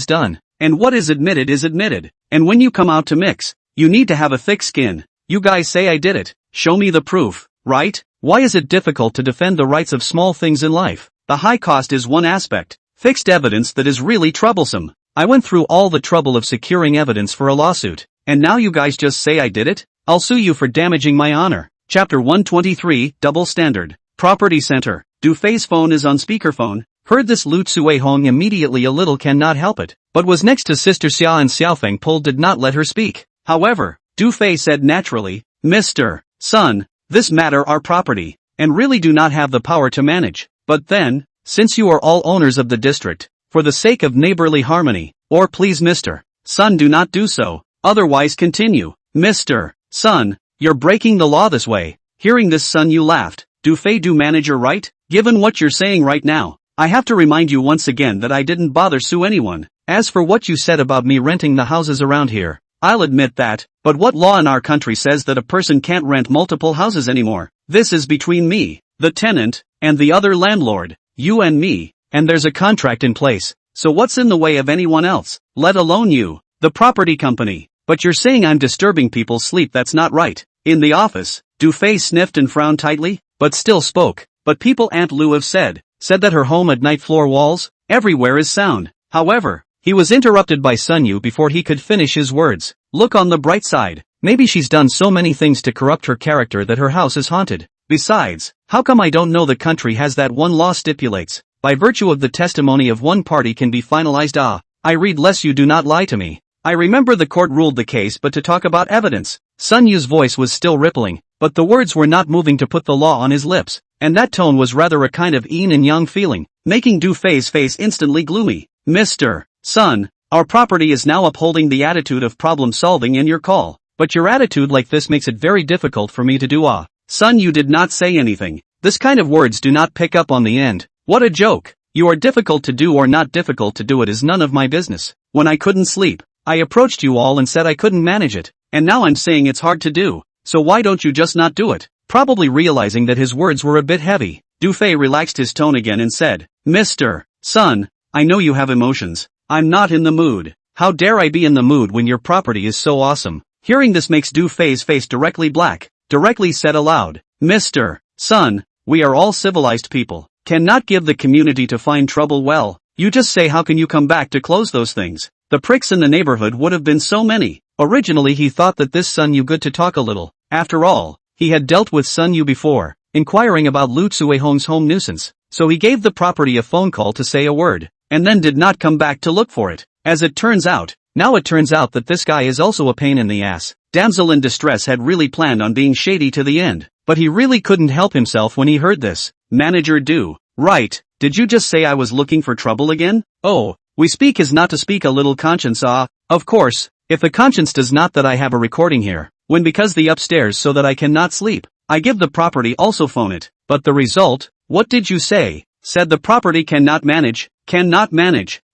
and what is admitted, and when you come out to mix, you need to have a thick skin. You guys say I did it, show me the proof, right? Why is it difficult to defend the rights of small things in life? The high cost is one aspect, fixed evidence that is really troublesome. I went through all the trouble of securing evidence for a lawsuit, and now you guys just say I did it? I'll sue you for damaging my honor. Chapter 123, Double Standard. Property Center. Du Fei's phone is on speakerphone. Heard this Lu Cui Hong immediately a little cannot help it, but was next to Sister Xia and Xiaofeng Pol did not let her speak. However, Du Fei said naturally, Mr. Sun, this matter our property, and really do not have the power to manage. But then, since you are all owners of the district, for the sake of neighborly harmony, or please Mr. Sun do not do so, otherwise continue. Mr. Sun, you're breaking the law this way. Hearing this Sun Yu laughed. Du Fei do manager right? Given what you're saying right now, I have to remind you once again that I didn't bother sue anyone. As for what you said about me renting the houses around here, I'll admit that, but what law in our country says that a person can't rent multiple houses anymore? This is between me, the tenant, and the other landlord, you and me, and there's a contract in place, so what's in the way of anyone else, let alone you, the property company? But you're saying I'm disturbing people's sleep, that's not right. In the office, Du Fei sniffed and frowned tightly, but still spoke. But people Aunt Lu have said that her home at night floor walls, everywhere is sound. However, he was interrupted by Sun Yu before he could finish his words. Look on the bright side. Maybe she's done so many things to corrupt her character that her house is haunted. Besides, how come I don't know the country has that one law stipulates, by virtue of the testimony of one party can be finalized? I read lest you do not lie to me. I remember the court ruled the case but to talk about evidence. Sun Yu's voice was still rippling, but the words were not moving to put the law on his lips, and that tone was rather a kind of yin and yang feeling, making Du Fei's face instantly gloomy. Mr. Sun, our property is now upholding the attitude of problem solving in your call, but your attitude like this makes it very difficult for me to do. Sun Yu did not say anything. This kind of words do not pick up on the end. What a joke. You are difficult to do or not difficult to do it is none of my business. When I couldn't sleep, I approached you all and said I couldn't manage it, and now I'm saying it's hard to do, so why don't you just not do it? Probably realizing that his words were a bit heavy, Du Fei relaxed his tone again and said, Mr. Sun, I know you have emotions. I'm not in the mood. How dare I be in the mood when your property is so awesome? Hearing this makes Du Fei's face directly black, directly said aloud, Mr. Sun, we are all civilized people. Cannot give the community to find trouble. Well, you just say how can you come back to close those things? The pricks in the neighborhood would have been so many. Originally he thought that this Sun Yu good to talk a little. After all, he had dealt with Sun Yu before, inquiring about Lu Tsuehong's home nuisance, so he gave the property a phone call to say a word, and then did not come back to look for it. As it turns out, now it turns out that this guy is also a pain in the ass. Damsel in distress had really planned on being shady to the end, but he really couldn't help himself when he heard this. Manager Du, right, did you just say I was looking for trouble again? Oh, we speak is not to speak a little conscience. Of course, if the conscience does not that I have a recording here, when because the upstairs so that I cannot sleep, I give the property also phone it, but the result, what did you say? Said the property cannot manage,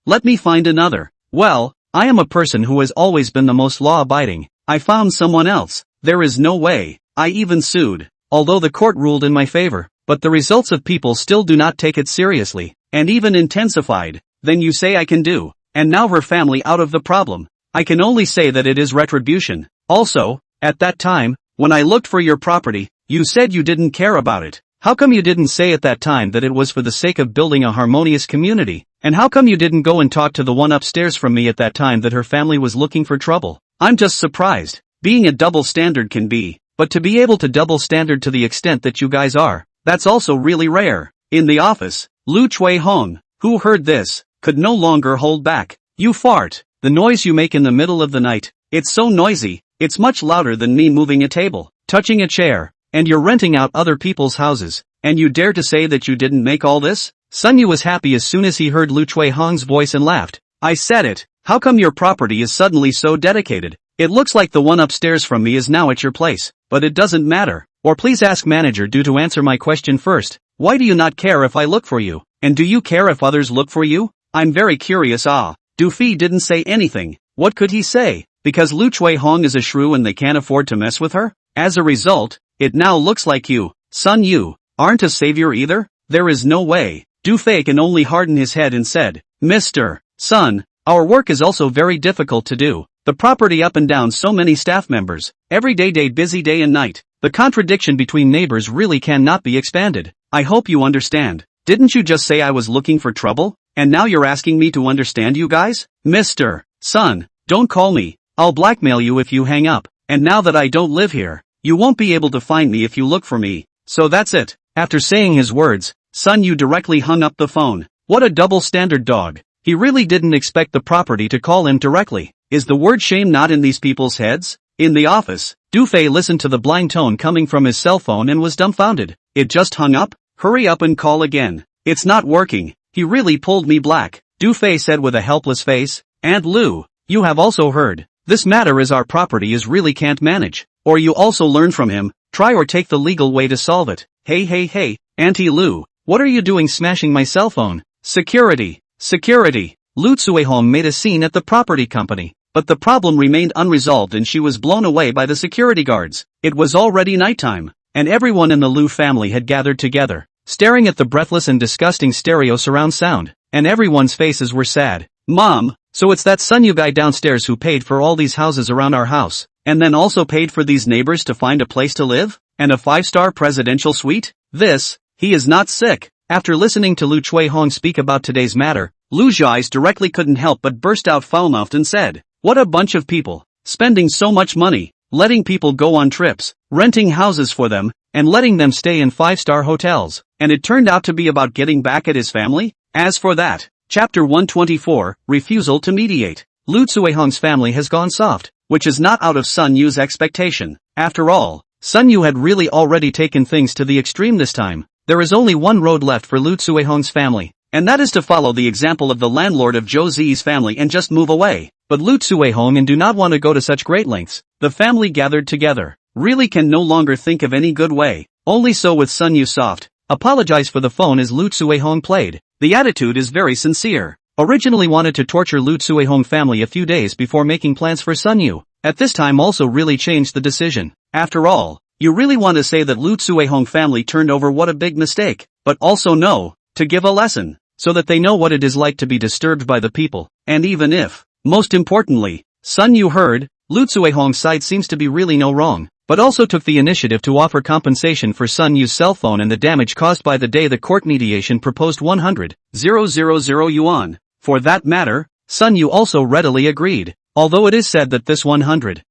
let me find another. Well, I am a person who has always been the most law-abiding, I found someone else, there is no way, I even sued, although the court ruled in my favor, but the results of people still do not take it seriously, and even intensified, then you say I can do, and now her family out of the problem. I can only say that it is retribution. Also, at that time, when I looked for your property, you said you didn't care about it. How come you didn't say at that time that it was for the sake of building a harmonious community? And how come you didn't go and talk to the one upstairs from me at that time that her family was looking for trouble? I'm just surprised. Being a double standard can be, but to be able to double standard to the extent that you guys are, that's also really rare. In the office, Lu Tsuehong, who heard this, could no longer hold back. You fart. The noise you make in the middle of the night, it's so noisy, it's much louder than me moving a table, touching a chair, and you're renting out other people's houses, and you dare to say that you didn't make all this? Sun Yu was happy as soon as he heard Lu Tsuehong's voice and laughed. I said it, how come your property is suddenly so dedicated? It looks like the one upstairs from me is now at your place, but it doesn't matter. Or please ask manager Du to answer my question first. Why do you not care if I look for you? And do you care if others look for you? I'm very curious. Du Fei didn't say anything. What could he say? Because Lu Tsuehong is a shrew and they can't afford to mess with her? As a result, it now looks like you, Sun Yu, aren't a savior either? There is no way. Du Fei can only harden his head and said, Mr. Sun, our work is also very difficult to do. The property up and down so many staff members, every day busy day and night. The contradiction between neighbors really cannot be expanded. I hope you understand. Didn't you just say I was looking for trouble? And now you're asking me to understand you guys? Mr. Sun, don't call me. I'll blackmail you if you hang up. And now that I don't live here, you won't be able to find me if you look for me. So that's it. After saying his words, Sun Yu directly hung up the phone. What a double standard dog. He really didn't expect the property to call him directly. Is the word shame not in these people's heads? In the office, Du Fei listened to the blind tone coming from his cell phone and was dumbfounded. It just hung up? Hurry up and call again. It's not working. He really pulled me black, Du Fei said with a helpless face. And Lu, you have also heard. This matter is our property is really can't manage. Or you also learn from him, try or take the legal way to solve it. Hey, Auntie Lu, what are you doing smashing my cell phone? Security. Lu Tsuehong made a scene at the property company, but the problem remained unresolved and she was blown away by the security guards. It was already nighttime, and everyone in the Lu family had gathered together, staring at the breathless and disgusting stereo surround sound, and everyone's faces were sad. Mom, so it's that Sun Yu guy downstairs who paid for all these houses around our house, and then also paid for these neighbors to find a place to live? And a 5-star presidential suite? He is not sick. After listening to Lu Tsuehong speak about today's matter, Lu Zhai's directly couldn't help but burst out foul-mouthed and said, "What a bunch of people, spending so much money, letting people go on trips, renting houses for them, and letting them stay in 5-star hotels, and it turned out to be about getting back at his family?" As for that, Chapter 124, Refusal to Mediate. Lu Tsuehong's family has gone soft, which is not out of Sun Yu's expectation. After all, Sun Yu had really already taken things to the extreme this time. There is only one road left for Lu Tsuehong's family, and that is to follow the example of the landlord of Zhou Zi's family and just move away. But Lu Tsuehong do not want to go to such great lengths. The family gathered together really can no longer think of any good way. Only so with Sun Yu soft. Apologize for the phone as Lu Tsuehong played. The attitude is very sincere. Originally wanted to torture Lu Tsuehong family a few days before making plans for Sun Yu. At this time also really changed the decision. After all, you really want to say that Lu Tsuehong family turned over what a big mistake, but also no, to give a lesson, so that they know what it is like to be disturbed by the people, and even if, most importantly, Sun Yu heard, Lu Tsuehong's side seems to be really no wrong, but also took the initiative to offer compensation for Sun Yu's cell phone and the damage caused by the day the court mediation proposed 100,000 yuan. For that matter, Sun Yu also readily agreed, although it is said that this 100,000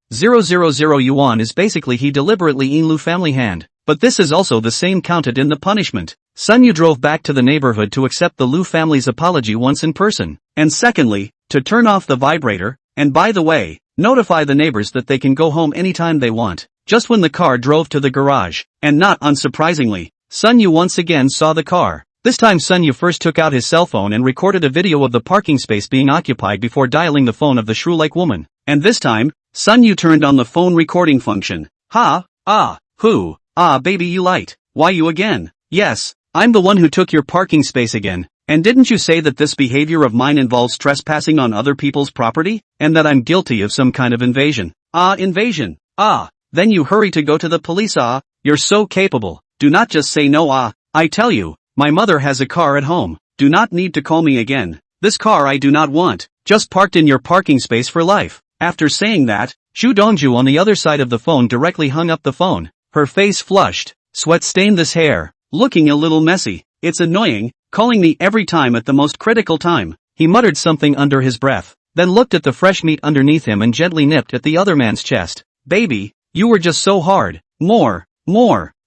yuan is basically he deliberately in Lu family hand, but this is also the same counted in the punishment. Sun Yu drove back to the neighborhood to accept the Lu family's apology once in person, and secondly, to turn off the vibrator, and by the way, notify the neighbors that they can go home anytime they want. Just when the car drove to the garage, and not unsurprisingly, Sun Yu once again saw the car. This time Sun Yu first took out his cell phone and recorded a video of the parking space being occupied before dialing the phone of the shrew-like woman. And this time, Sun Yu turned on the phone recording function. "Ha, ah, who, ah baby you light, why you again? Yes, I'm the one who took your parking space again. And didn't you say that this behavior of mine involves trespassing on other people's property? And that I'm guilty of some kind of invasion? Ah, invasion, ah. Then you hurry to go to the police. Ah, you're so capable. Do not just say no. Ah, I tell you, my mother has a car at home. Do not need to call me again. This car I do not want, just parked in your parking space for life." After saying that, Zhu Dongju on the other side of the phone directly hung up the phone. Her face flushed, sweat stained this hair, looking a little messy. "It's annoying, calling me every time at the most critical time." He muttered something under his breath, then looked at the fresh meat underneath him and gently nipped at the other man's chest. "Baby, you were just so hard. More.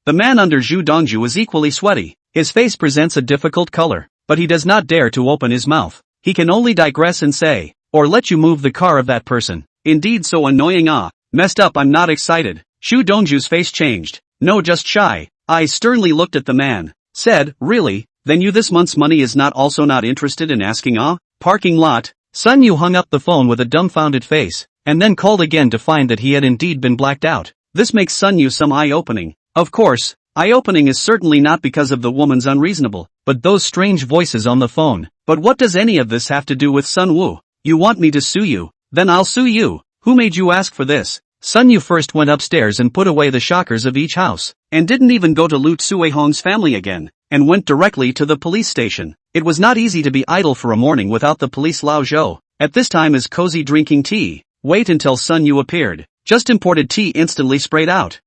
The man under Zhu Dongju is equally sweaty. His face presents a difficult color, but he does not dare to open his mouth. He can only digress and say, "Or let you move the car of that person." Indeed so annoying. Ah, messed up. I'm not excited. Zhu Dongju's face changed. No, just shy. Eyes sternly looked at the man. Said, "Really? Then you this month's money is not also not interested in asking? Ah, parking lot." Sun Yu hung up the phone with a dumbfounded face, and then called again to find that he had indeed been blacked out. This makes Sun Yu some eye-opening. Of course, eye-opening is certainly not because of the woman's unreasonable, but those strange voices on the phone. But what does any of this have to do with Sun Wu? "You want me to sue you? Then I'll sue you. Who made you ask for this?" Sun Yu first went upstairs and put away the shockers of each house, and didn't even go to Lu Tsuehong's family again, and went directly to the police station. It was not easy to be idle for a morning without the police. Lao Zhou, at this time is cozy drinking tea. Wait until Sun Yu appeared. Just imported tea instantly sprayed out.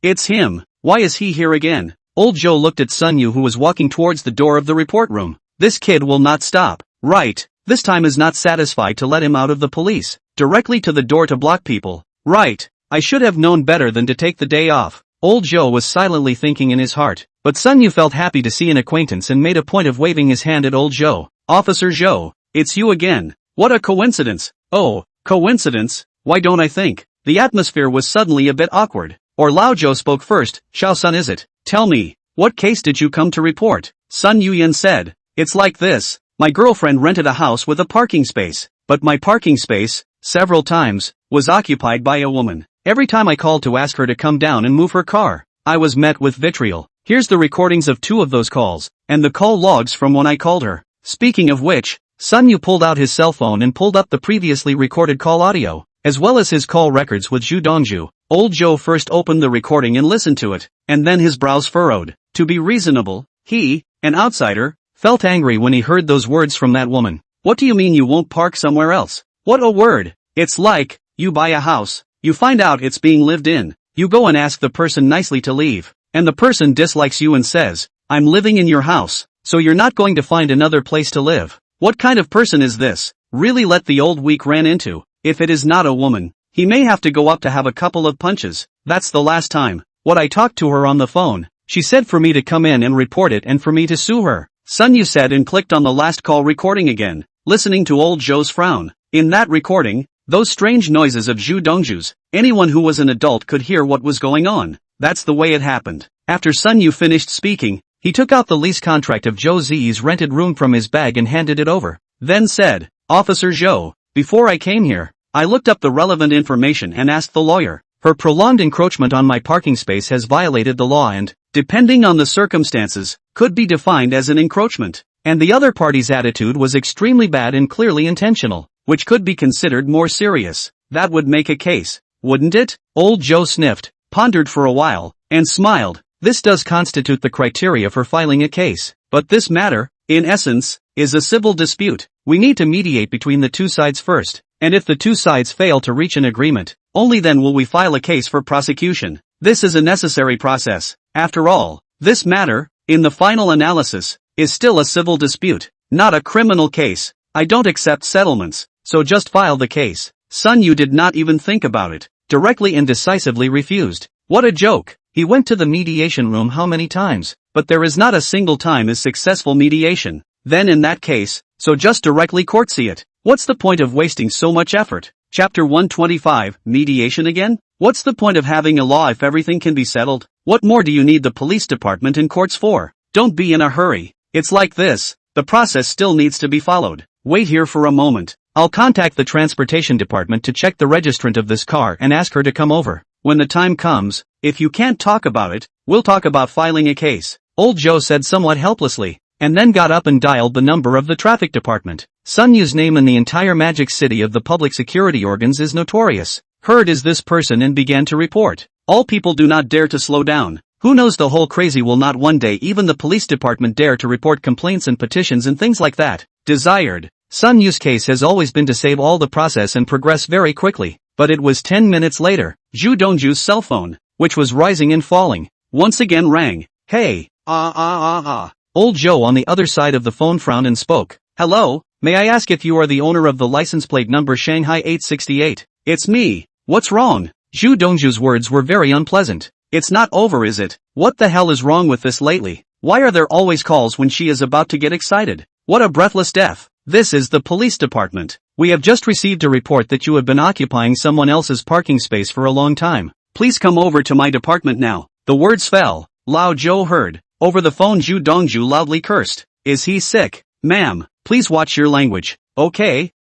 It's him. Why is he here again? Old Zhou looked at Sun Yu who was walking towards the door of the report room. This kid will not stop. Right, this time is not satisfied to let him out of the police. Directly to the door to block people. Right, I should have known better than to take the day off. Old Zhou was silently thinking in his heart, but Sun Yu felt happy to see an acquaintance and made a point of waving his hand at Old Zhou. "Officer Zhou, it's you again. What a coincidence." "Oh, coincidence? Why don't I think?" The atmosphere was suddenly a bit awkward. Or Lao Zhou spoke first. "Xiao-sun is it? Tell me, what case did you come to report?" Sun Yuyan said, "It's like this. My girlfriend rented a house with a parking space, but my parking space, several times, was occupied by a woman. Every time I called to ask her to come down and move her car, I was met with vitriol. Here's the recordings of 2 of those calls, and the call logs from when I called her. Speaking of which, Sun Yu pulled out his cell phone and pulled up the previously recorded call audio, as well as his call records with Zhu Dongju. Old Zhou first opened the recording and listened to it, and then his brows furrowed. To be reasonable, he, an outsider, felt angry when he heard those words from that woman. "What do you mean you won't park somewhere else? What a word. It's like, you buy a house, you find out it's being lived in, you go and ask the person nicely to leave, and the person dislikes you and says, 'I'm living in your house, so you're not going to find another place to live.' What kind of person is this? Really let the old weak ran into. If it is not a woman, he may have to go up to have a couple of punches. That's the last time. What I talked to her on the phone. She said for me to come in and report it and for me to sue her. Sun Yu said and clicked on the last call recording again, listening to old Zhou's frown. In that recording, those strange noises of Zhu Dongju's, anyone who was an adult could hear what was going on. That's the way it happened. After Sun Yu finished speaking, he took out the lease contract of Zhou Ziyi's rented room from his bag and handed it over. Then said, Officer Zhou, before I came here, I looked up the relevant information and asked the lawyer. Her prolonged encroachment on my parking space has violated the law and, depending on the circumstances, could be defined as an encroachment. And the other party's attitude was extremely bad and clearly intentional, which could be considered more serious. That would make a case, wouldn't it? Old Zhou sniffed, pondered for a while, and smiled. This does constitute the criteria for filing a case. But this matter, in essence, is a civil dispute. We need to mediate between the two sides first. And if the two sides fail to reach an agreement, only then will we file a case for prosecution. This is a necessary process. After all, this matter, in the final analysis, is still a civil dispute, not a criminal case. I don't accept settlements, so just file the case. Sun Yu did not even think about it, directly and decisively refused. What a joke! He went to the mediation room how many times, but there is not a single time is successful mediation. Then in that case, so just directly courtsy it. What's the point of wasting so much effort? Chapter 125, Mediation again? What's the point of having a law if everything can be settled? What more do you need the police department and courts for? Don't be in a hurry. It's like this. The process still needs to be followed. Wait here for a moment. I'll contact the transportation department to check the registrant of this car and ask her to come over. When the time comes, if you can't talk about it, we'll talk about filing a case. Old Zhou said somewhat helplessly, and then got up and dialed the number of the traffic department. Sun Yu's name in the entire magic city of the public security organs is notorious. Heard is this person and began to report. All people do not dare to slow down. Who knows, the whole crazy will not one day even the police department dare to report complaints and petitions and things like that. Desired. Sun Yu's case has always been to save all the process and progress very quickly. But it was 10 minutes later. Zhu Dongju's cell phone, which was rising and falling, once again rang. Hey, Old Zhou on the other side of the phone frowned and spoke. Hello, may I ask if you are the owner of the license plate number Shanghai 868? It's me. What's wrong? Zhu Dongju's words were very unpleasant. It's not over, is it? What the hell is wrong with this lately? Why are there always calls when she is about to get excited? What a breathless death. This is the police department. We have just received a report that you have been occupying someone else's parking space for a long time. Please come over to my department now. The words fell. Lao Zhou heard. Over the phone Zhu Dongju loudly cursed. Is he sick? Ma'am, please watch your language. Okay,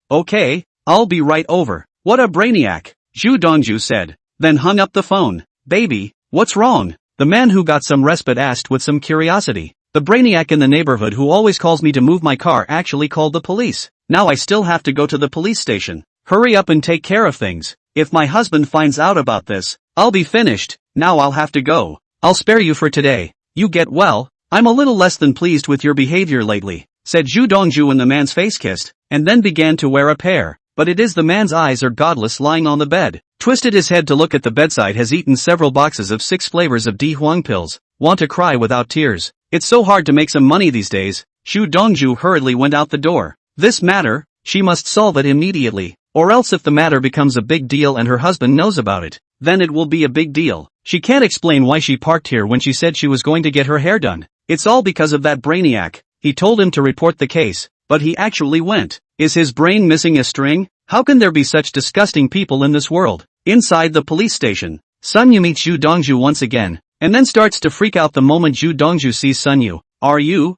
I'll be right over. What a brainiac, Zhu Dongju said, then hung up the phone. Baby, what's wrong? The man who got some respite asked with some curiosity. The brainiac in the neighborhood who always calls me to move my car actually called the police. Now I still have to go to the police station. Hurry up and take care of things. If my husband finds out about this, I'll be finished. Now I'll have to go. I'll spare you for today. You get well. I'm a little less than pleased with your behavior lately, said Zhu Dongju, and the man's face kissed, and then began to wear a pair. But it is the man's eyes are godless lying on the bed. Twisted his head to look at the bedside, has eaten several boxes of 6 flavors of Di Huang pills. Want to cry without tears. It's so hard to make some money these days. Zhu Dongju hurriedly went out the door. This matter, she must solve it immediately. Or else if the matter becomes a big deal and her husband knows about it, then it will be a big deal. She can't explain why she parked here when she said she was going to get her hair done. It's all because of that brainiac. He told him to report the case, but he actually went. Is his brain missing a string? How can there be such disgusting people in this world? Inside the police station, Sun Yu meets Zhu Dongju once again, and then starts to freak out the moment Zhu Dongju sees Sun Yu. Are you,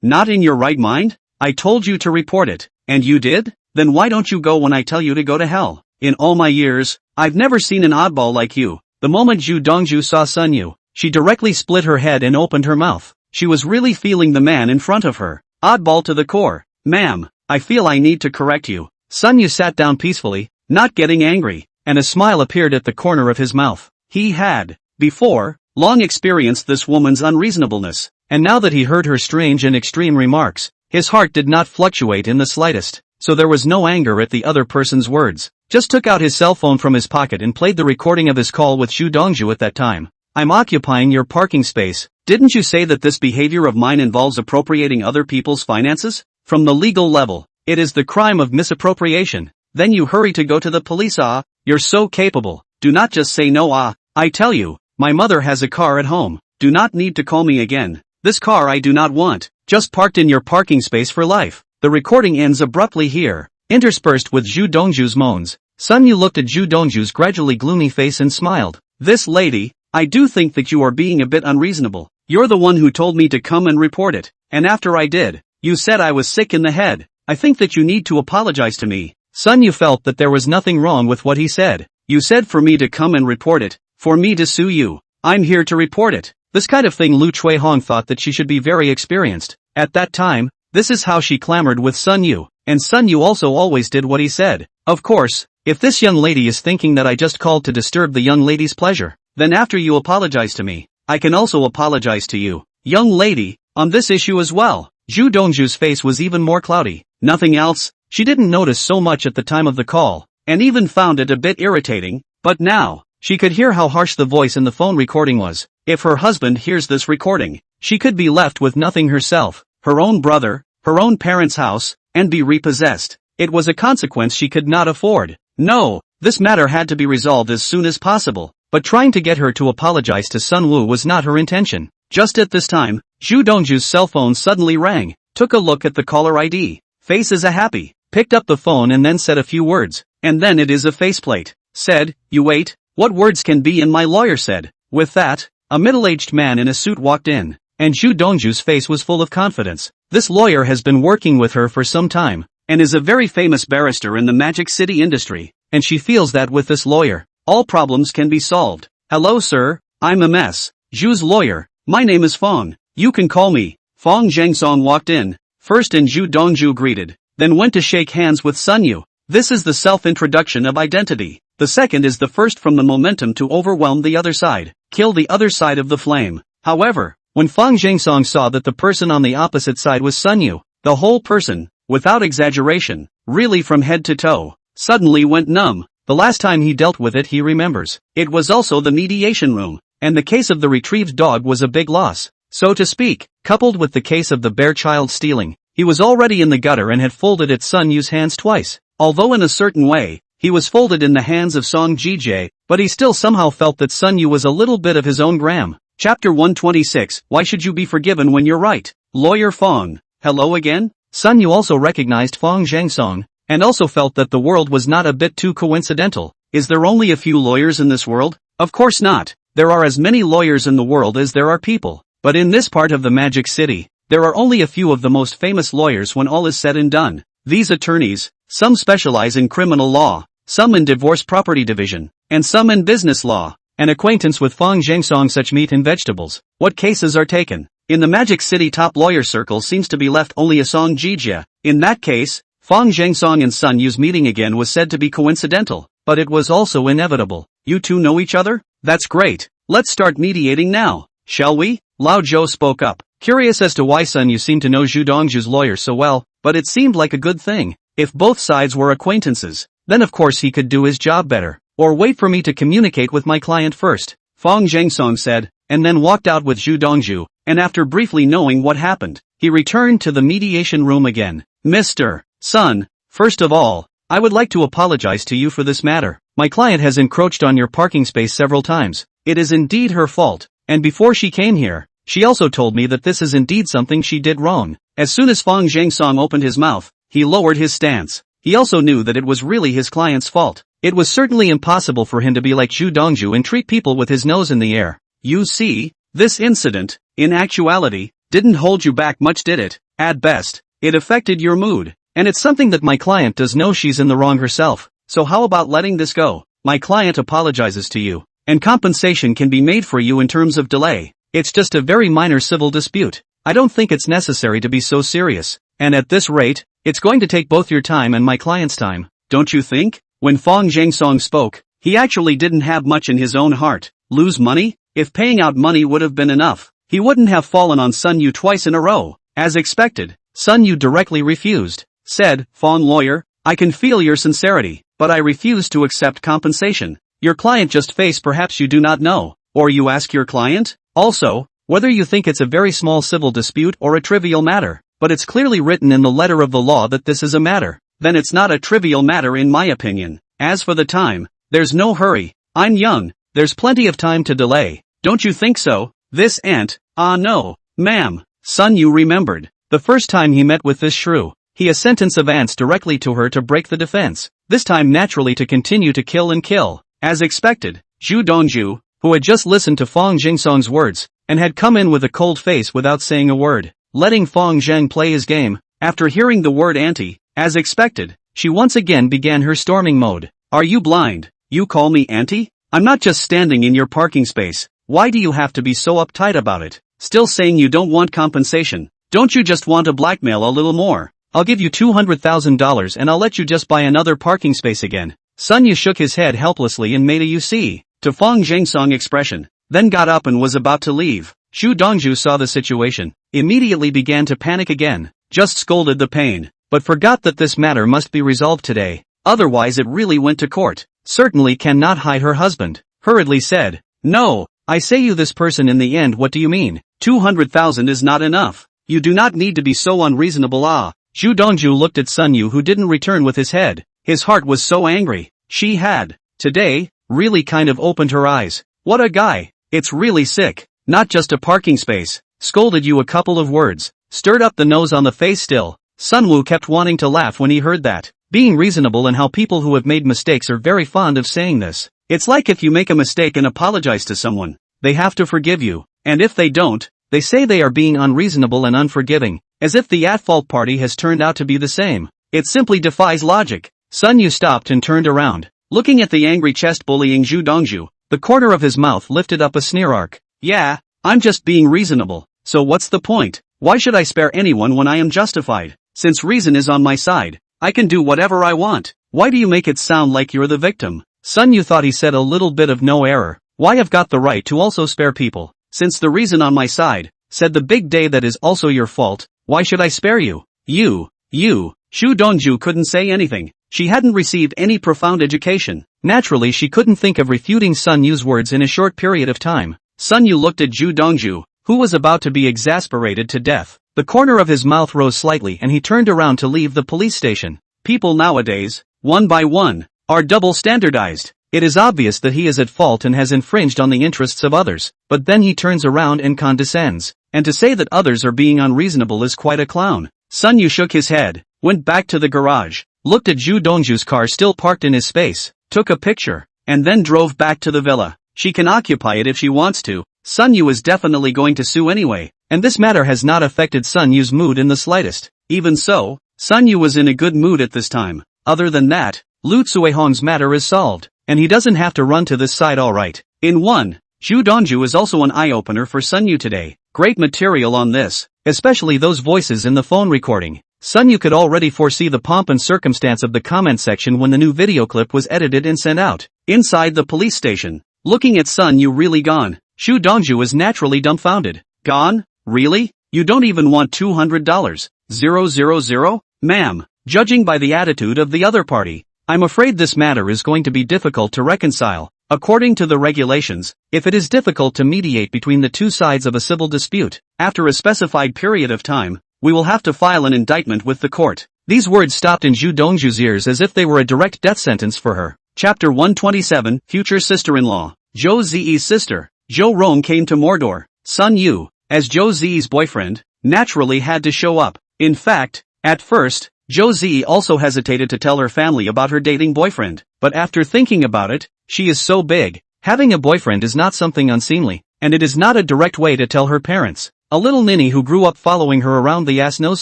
not in your right mind? I told you to report it, and you did? Then why don't you go when I tell you to go to hell? In all my years, I've never seen an oddball like you. The moment Zhu Dongju saw Sun Yu, she directly split her head and opened her mouth. She was really feeling the man in front of her. Oddball to the core. Ma'am, I feel I need to correct you. Sun Yu sat down peacefully, not getting angry, and a smile appeared at the corner of his mouth. He had, before, long experienced this woman's unreasonableness, and now that he heard her strange and extreme remarks, his heart did not fluctuate in the slightest. So there was no anger at the other person's words. Just took out his cell phone from his pocket and played the recording of his call with Zhu Dongju at that time. I'm occupying your parking space. Didn't you say that this behavior of mine involves appropriating other people's finances? From the legal level, it is the crime of misappropriation. Then you hurry to go to the police. You're so capable. Do not just say no. I tell you, my mother has a car at home. Do not need to call me again. This car I do not want. Just parked in your parking space for life. The recording ends abruptly here, interspersed with Zhu Dongju's moans. Sun Yu looked at Zhu Dongju's gradually gloomy face and smiled. This lady, I do think that you are being a bit unreasonable. You're the one who told me to come and report it, and after I did, you said I was sick in the head. I think that you need to apologize to me. Sun Yu felt that there was nothing wrong with what he said. You said for me to come and report it, for me to sue you. I'm here to report it. This kind of thing. Lu Chuihong thought that she should be very experienced. At that time, this is how she clamored with Sun Yu, and Sun Yu also always did what he said. Of course, if this young lady is thinking that I just called to disturb the young lady's pleasure, then after you apologize to me, I can also apologize to you, young lady, on this issue as well. Zhu Dongju's face was even more cloudy. Nothing else, she didn't notice so much at the time of the call, and even found it a bit irritating, but now, she could hear how harsh the voice in the phone recording was. If her husband hears this recording, she could be left with nothing herself, her own brother, her own parents' house, and be repossessed. It was a consequence she could not afford. No, this matter had to be resolved as soon as possible, but trying to get her to apologize to Sun Wu was not her intention. Just at this time, Zhu Dongju's cell phone suddenly rang, took a look at the caller ID, face is a happy, picked up the phone and then said a few words, and then it is a faceplate, said, you wait, what words can be? And my lawyer said. With that, a middle-aged man in a suit walked in, and Zhu Dongju's face was full of confidence. This lawyer has been working with her for some time, and is a very famous barrister in the Magic City industry, and she feels that with this lawyer, all problems can be solved. Hello sir, I'm MS, Zhu's lawyer, my name is Fong, you can call me. Fong Zhengsong walked in, first and Zhu Dongju greeted, then went to shake hands with Sun Yu. This is the self-introduction of identity. The second is the first from the momentum to overwhelm the other side, kill the other side of the flame. However, when Fong Zhengsong saw that the person on the opposite side was Sun Yu, the whole person, without exaggeration, really from head to toe, suddenly went numb. The last time he dealt with it he remembers. It was also the mediation room, and the case of the retrieved dog was a big loss, so to speak, coupled with the case of the bear child stealing. He was already in the gutter and had folded at Sun Yu's hands twice, although in a certain way, he was folded in the hands of Song Jije, but he still somehow felt that Sun Yu was a little bit of his own gram. Chapter 126, Why should you be forgiven when you're right? Lawyer Fong. Hello again? Sun Yu also recognized Fong Zhengsong, and also felt that the world was not a bit too coincidental. Is there only a few lawyers in this world? Of course not. There are as many lawyers in the world as there are people. But in this part of the Magic City, there are only a few of the most famous lawyers when all is said and done. These attorneys, some specialize in criminal law, some in divorce property division, and some in business law. An acquaintance with Fong Zhengsong such meat and vegetables. What cases are taken? In the Magic City top lawyer circle seems to be left only a Song Jijia. In that case, Fong Zhengsong and Sun Yu's meeting again was said to be coincidental, but it was also inevitable. You two know each other? That's great. Let's start mediating now, shall we? Lao Zhou spoke up, curious as to why Sun Yu seemed to know Zhu Dongju's lawyer so well, but it seemed like a good thing. If both sides were acquaintances, then of course he could do his job better. Or wait for me to communicate with my client first, Fong Zhengsong said, and then walked out with Zhu Dongju, and after briefly knowing what happened, he returned to the mediation room again. Mr. Sun, first of all, I would like to apologize to you for this matter. My client has encroached on your parking space several times. It is indeed her fault, and before she came here, she also told me that this is indeed something she did wrong. As soon as Fong Zhengsong opened his mouth, he lowered his stance. He also knew that it was really his client's fault. It was certainly impossible for him to be like Zhu Dongju and treat people with his nose in the air. You see, this incident, in actuality, didn't hold you back much, did it? At best, it affected your mood. And it's something that my client does know she's in the wrong herself. So how about letting this go? My client apologizes to you, and compensation can be made for you in terms of delay. It's just a very minor civil dispute. I don't think it's necessary to be so serious. And at this rate, it's going to take both your time and my client's time, don't you think? When Fong Zhengsong spoke, he actually didn't have much in his own heart. Lose money? If paying out money would have been enough, he wouldn't have fallen on Sun Yu twice in a row. As expected, Sun Yu directly refused. Said, Fong lawyer, I can feel your sincerity, but I refuse to accept compensation. Your client just face perhaps you do not know, or you ask your client? Also, whether you think it's a very small civil dispute or a trivial matter. but it's clearly written in the letter of the law that this is a matter. Then it's not a trivial matter in my opinion. As for the time, there's no hurry. I'm young, there's plenty of time to delay. Don't you think so? This aunt, no, ma'am. Sun Yu remembered. The first time he met with this shrew, he a sentence of ants directly to her to break the defense. This time naturally to continue to kill and kill. As expected, Zhu Dongju, who had just listened to Fang Jingsong's words, and had come in with a cold face without saying a word, letting Fang Zheng play his game. After hearing the word auntie, as expected, she once again began her storming mode. Are you blind? You call me auntie? I'm not just standing in your parking space. Why do you have to be so uptight about it? Still saying you don't want compensation. Don't you just want to blackmail a little more? I'll give you $200,000 and I'll let you just buy another parking space again. Sun Yu shook his head helplessly and made a "you see" to Fang Jingsong expression, then got up and was about to leave. Zhu Dongju saw the situation, immediately began to panic again, just scolded the pain, but forgot that this matter must be resolved today, otherwise it really went to court. Certainly cannot hide her husband, hurriedly said, no, I say you this person in the end. What do you mean? 200,000 is not enough. You do not need to be so unreasonable. Zhu Dongju looked at Sun Yu, who didn't return with his head. His heart was so angry. She had, today, really kind of opened her eyes. What a guy. It's really sick. Not just a parking space. Scolded you a couple of words. Stirred up the nose on the face still. Sun Wu kept wanting to laugh when he heard that. Being reasonable, and how people who have made mistakes are very fond of saying this. It's like if you make a mistake and apologize to someone, they have to forgive you. And if they don't, they say they are being unreasonable and unforgiving. As if the at-fault party has turned out to be the same. It simply defies logic. Sun Yu stopped and turned around. Looking at the angry chest bullying Zhu Dongju, the corner of his mouth lifted up a sneer arc. Yeah, I'm just being reasonable. So what's the point? Why should I spare anyone when I am justified? Since reason is on my side, I can do whatever I want. Why do you make it sound like you're the victim? Sun Yu thought he said a little bit of no error. Why, I've got the right to also spare people. Since the reason on my side, said the big day, that is also your fault. Why should I spare you? You. Zhu Dongju couldn't say anything. She hadn't received any profound education. Naturally she couldn't think of refuting Sun Yu's words in a short period of time. Sun Yu looked at Zhu Dongju, who was about to be exasperated to death. The corner of his mouth rose slightly and he turned around to leave the police station. People nowadays, one by one, are double standardized. It is obvious that he is at fault and has infringed on the interests of others, but then he turns around and condescends. And to say that others are being unreasonable is quite a clown. Sun Yu shook his head, went back to the garage, looked at Zhu Dongju's car still parked in his space, took a picture, and then drove back to the villa. She can occupy it if she wants to. Sun Yu is definitely going to sue anyway, and this matter has not affected Sun Yu's mood in the slightest. Even so, Sun Yu was in a good mood at this time. Other than that, Lu Tsuehong's matter is solved, and he doesn't have to run to this side. Alright. In one, Zhu Dongju is also an eye-opener for Sun Yu today. Great material on this, especially those voices in the phone recording. Sun Yu could already foresee the pomp and circumstance of the comment section when the new video clip was edited and sent out. Inside the police station, looking at Sun Yu really gone, Zhu Dongju was naturally dumbfounded. Gone? Really? You don't even want $200? 000? Ma'am, judging by the attitude of the other party, I'm afraid this matter is going to be difficult to reconcile. According to the regulations, if it is difficult to mediate between the two sides of a civil dispute, after a specified period of time, we will have to file an indictment with the court. These words stopped in Zhu Dongju's ears as if they were a direct death sentence for her. Chapter 127, Future Sister-in-Law. Zhou Ziyi's sister, Zhou Rong, came to Mordor. Sun Yu, as Zhou Ziyi's boyfriend, naturally had to show up. In fact, at first, Zhou Ziyi also hesitated to tell her family about her dating boyfriend, but after thinking about it, she is so big, having a boyfriend is not something unseemly, and it is not a direct way to tell her parents. A little ninny who grew up following her around the ass knows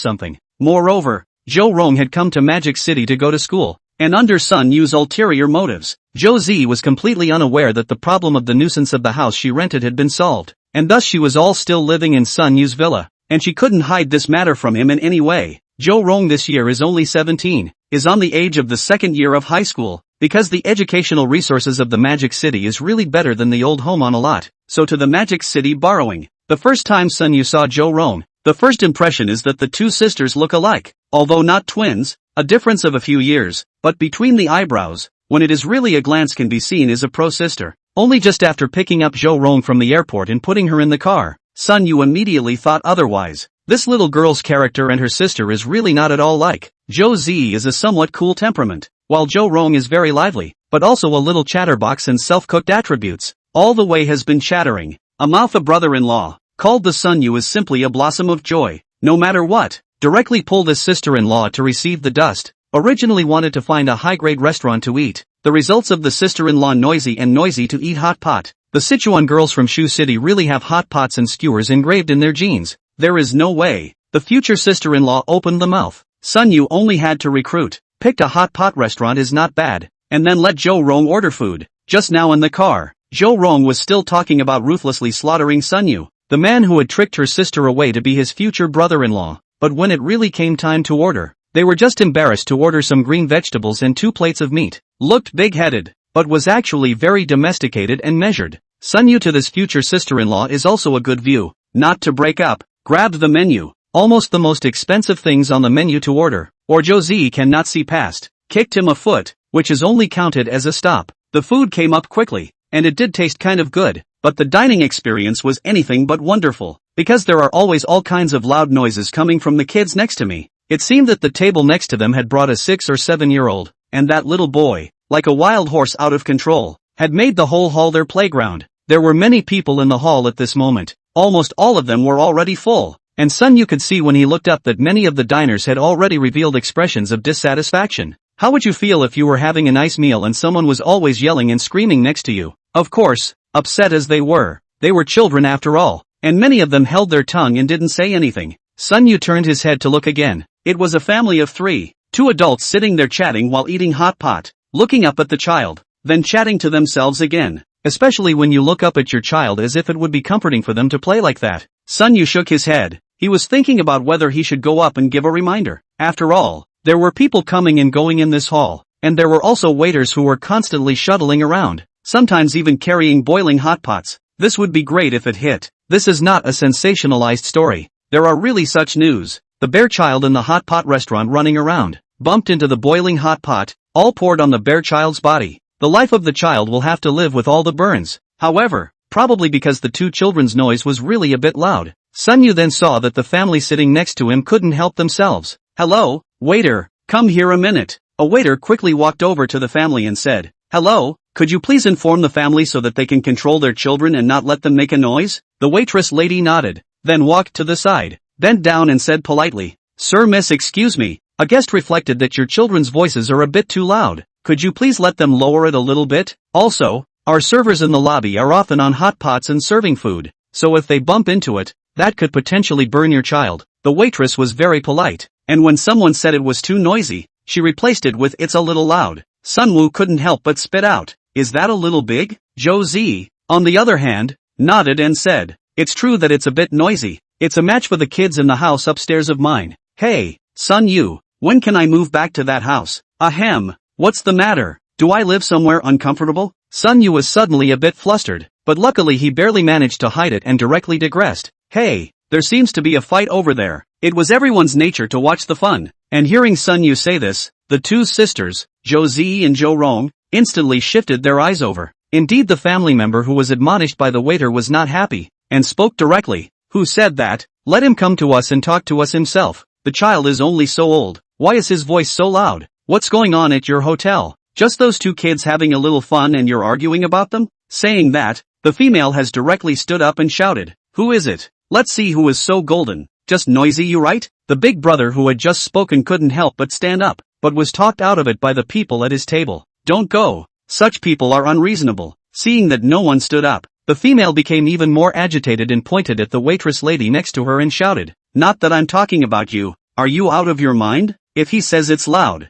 something. Moreover, Zhou Rong had come to Magic City to go to school, and under Sun Yu's ulterior motives, Zhou Ziyi was completely unaware that the problem of the nuisance of the house she rented had been solved, and thus she was all still living in Sun Yu's villa, and she couldn't hide this matter from him in any way. Zhou Rong this year is only 17, is on the age of the second year of high school, because the educational resources of the Magic City is really better than the old home on a lot, so to the Magic City borrowing. The first time Sun Yu saw Zhou Rong, the first impression is that the two sisters look alike, although not twins, a difference of a few years, but between the eyebrows, when it is really a glance can be seen is a pro-sister. Only just after picking up Zhou Rong from the airport and putting her in the car, Sun Yu immediately thought otherwise. This little girl's character and her sister is really not at all like. Jo Z is a somewhat cool temperament, while Jo Rong is very lively, but also a little chatterbox and self-cooked attributes. All the way has been chattering. A mouth a brother-in-law, called the Sun Yu, is simply a blossom of joy. No matter what, directly pulled his sister-in-law to receive the dust. Originally wanted to find a high-grade restaurant to eat. The results of the sister-in-law noisy to eat hot pot. The Sichuan girls from Shu City really have hot pots and skewers engraved in their genes. There is no way. The future sister-in-law opened the mouth. Sun Yu only had to recruit. Picked a hot pot restaurant is not bad. And then let Jo Rong order food. Just now in the car, Jo Rong was still talking about ruthlessly slaughtering Sun Yu, the man who had tricked her sister away to be his future brother-in-law. But when it really came time to order, they were just embarrassed to order some green vegetables and 2 plates of meat. Looked big-headed, but was actually very domesticated and measured. Sun Yu to this future sister-in-law is also a good view. Not to break up, grabbed the menu, almost the most expensive things on the menu to order, or Jo Z cannot see past, kicked him a foot, which is only counted as a stop. The food came up quickly, and it did taste kind of good, but the dining experience was anything but wonderful, because there are always all kinds of loud noises coming from the kids next to me. It seemed that the table next to them had brought a 6 or 7-year-old, and that little boy, like a wild horse out of control, had made the whole hall their playground. There were many people in the hall at this moment. Almost all of them were already full, and Sun Yu could see when he looked up that many of the diners had already revealed expressions of dissatisfaction. How would you feel if you were having a nice meal and someone was always yelling and screaming next to you? Of course, upset as they were children after all, and many of them held their tongue and didn't say anything. Sun Yu turned his head to look again. It was a family of 3, 2 adults sitting there chatting while eating hot pot, looking up at the child, then chatting to themselves again. Especially when you look up at your child as if it would be comforting for them to play like that. Sun Yu shook his head. He was thinking about whether he should go up and give a reminder. After all, there were people coming and going in this hall, and there were also waiters who were constantly shuttling around, sometimes even carrying boiling hot pots. This would be great if it hit. This is not a sensationalized story. There are really such news. The bear child in the hot pot restaurant running around, bumped into the boiling hot pot, all poured on the bear child's body. The life of the child will have to live with all the burns. However, probably because the 2 children's noise was really a bit loud, Sun Yu then saw that the family sitting next to him couldn't help themselves. Hello, waiter, come here a minute. A waiter quickly walked over to the family and said, hello, could you please inform the family so that they can control their children and not let them make a noise? The waitress lady nodded, then walked to the side, bent down and said politely, sir, miss, excuse me, a guest reflected that your children's voices are a bit too loud. Could you please let them lower it a little bit? Also, our servers in the lobby are often on hot pots and serving food, so if they bump into it, that could potentially burn your child. The waitress was very polite, and when someone said it was too noisy, she replaced it with it's a little loud. Sun Wu couldn't help but spit out, is that a little big? Jo Z, on the other hand, nodded and said, it's true that it's a bit noisy. It's a match for the kids in the house upstairs of mine. Hey, Sun Yu, when can I move back to that house? Ahem. What's the matter? Do I live somewhere uncomfortable? Sun Yu was suddenly a bit flustered, but luckily he barely managed to hide it and directly digressed. Hey, there seems to be a fight over there. It was everyone's nature to watch the fun, and hearing Sun Yu say this, the 2 sisters, Jo Z and Jo Rong, instantly shifted their eyes over. Indeed, the family member who was admonished by the waiter was not happy, and spoke directly. Who said that? Let him come to us and talk to us himself. The child is only so old. Why is his voice so loud? What's going on at your hotel? Just those 2 kids having a little fun and you're arguing about them? Saying that, the female has directly stood up and shouted, who is it? Let's see who is so golden. Just noisy, you right? The big brother who had just spoken couldn't help but stand up, but was talked out of it by the people at his table. Don't go. Such people are unreasonable. Seeing that no one stood up, the female became even more agitated and pointed at the waitress lady next to her and shouted, not that I'm talking about you. Are you out of your mind? If he says it's loud,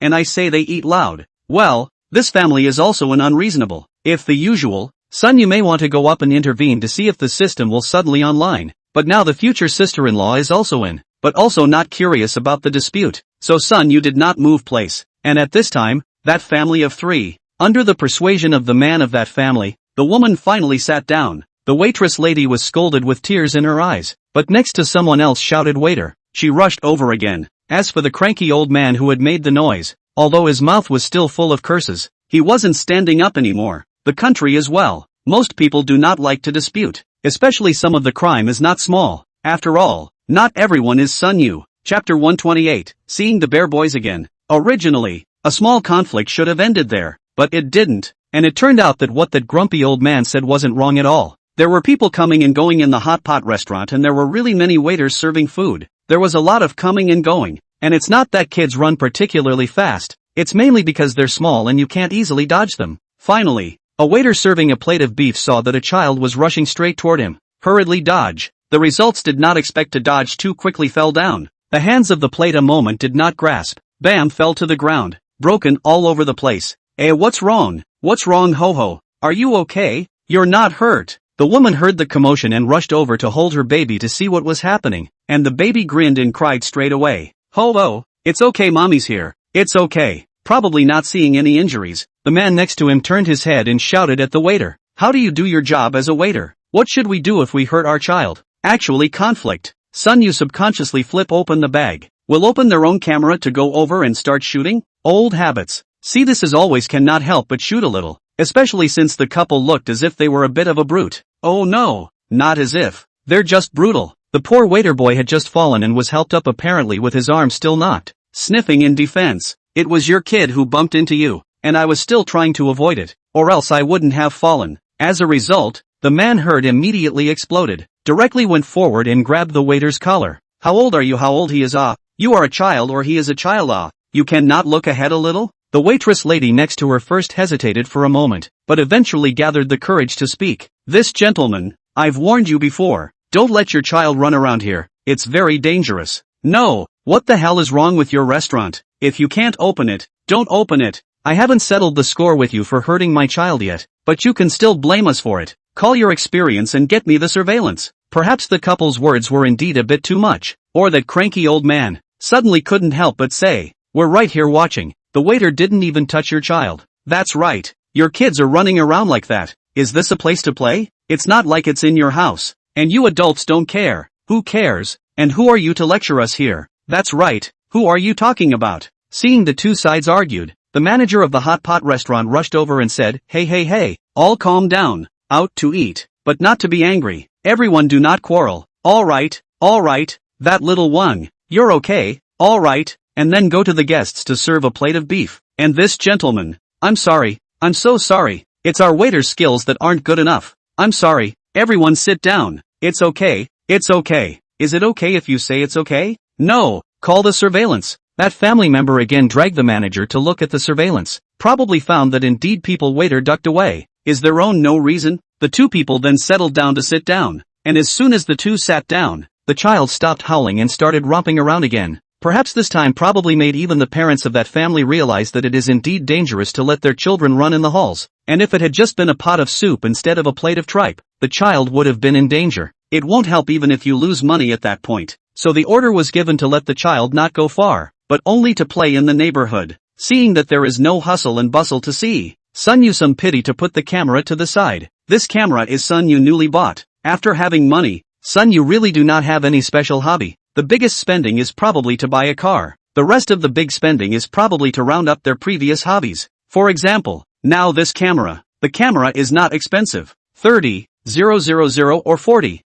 and I say they eat loud. Well, this family is also an unreasonable. If the usual, Sun Yu may want to go up and intervene to see if the system will suddenly online. But now the future sister-in-law is also in, but also not curious about the dispute. So Sun Yu did not move place, and at this time, that family of 3, under the persuasion of the man of that family, the woman finally sat down. The waitress lady was scolded with tears in her eyes, but next to someone else shouted waiter. She rushed over again. As for the cranky old man who had made the noise, although his mouth was still full of curses, he wasn't standing up anymore. The country as well. Most people do not like to dispute, especially some of the crime is not small. After all, not everyone is Sun Yu. Chapter 128, Seeing the Bear Boys Again. Originally, a small conflict should have ended there, but it didn't, and it turned out that what that grumpy old man said wasn't wrong at all. There were people coming and going in the hot pot restaurant, and there were really many waiters serving food. There was a lot of coming and going, and it's not that kids run particularly fast, it's mainly because they're small and you can't easily dodge them. Finally, a waiter serving a plate of beef saw that a child was rushing straight toward him. Hurriedly dodge. The results did not expect to dodge too quickly fell down. The hands of the plate a moment did not grasp. Bam, fell to the ground, broken all over the place. What's wrong? What's wrong, ho-ho? Are you okay? You're not hurt. The woman heard the commotion and rushed over to hold her baby to see what was happening, and the baby grinned and cried straight away. Ho-ho, it's okay, mommy's here. It's okay. Probably not seeing any injuries. The man next to him turned his head and shouted at the waiter. How do you do your job as a waiter? What should we do if we hurt our child? Actually, conflict. Sun Yu subconsciously flip open the bag. Will open their own camera to go over and start shooting? Old habits. See, this as always cannot help but shoot a little. Especially since the couple looked as if they were a bit of a brute. Oh no, not as if. They're just brutal. The poor waiter boy had just fallen and was helped up apparently with his arm still knocked. Sniffing in defense. It was your kid who bumped into you, and I was still trying to avoid it, or else I wouldn't have fallen. As a result, the man heard immediately exploded, directly went forward and grabbed the waiter's collar. How old are you? How old he is? You are a child or he is a child. You cannot look ahead a little? The waitress lady next to her first hesitated for a moment, but eventually gathered the courage to speak. This gentleman, I've warned you before, don't let your child run around here, it's very dangerous. No, what the hell is wrong with your restaurant? If you can't open it, don't open it. I haven't settled the score with you for hurting my child yet, but you can still blame us for it. Call your experience and get me the surveillance. Perhaps the couple's words were indeed a bit too much, or that cranky old man suddenly couldn't help but say, we're right here watching. The waiter didn't even touch your child. That's right. Your kids are running around like that. Is this a place to play? It's not like it's in your house. And you adults don't care. Who cares? And who are you to lecture us here? That's right. Who are you talking about? Seeing the two sides argued, the manager of the hot pot restaurant rushed over and said, hey, all calm down. Out to eat, but not to be angry. Everyone do not quarrel. All right, that little one. You're okay, all right. And then go to the guests to serve a plate of beef. And this gentleman, I'm sorry, I'm so sorry. It's our waiter's skills that aren't good enough. I'm sorry, everyone sit down. It's okay. Is it okay if you say it's okay? No, call the surveillance. That family member again dragged the manager to look at the surveillance. Probably found that indeed people waiter ducked away. Is their own no reason? The two people then settled down to sit down. And as soon as the two sat down, the child stopped howling and started romping around again. Perhaps this time probably made even the parents of that family realize that it is indeed dangerous to let their children run in the halls. And if it had just been a pot of soup instead of a plate of tripe, the child would have been in danger. It won't help even if you lose money at that point. So the order was given to let the child not go far, but only to play in the neighborhood. Seeing that there is no hustle and bustle to see, Sun Yu some pity to put the camera to the side. This camera is Sun Yu newly bought. After having money, Sun Yu really do not have any special hobby. The biggest spending is probably to buy a car. The rest of the big spending is probably to round up their previous hobbies. For example, now this camera. The camera is not expensive. $30,000 or $40,000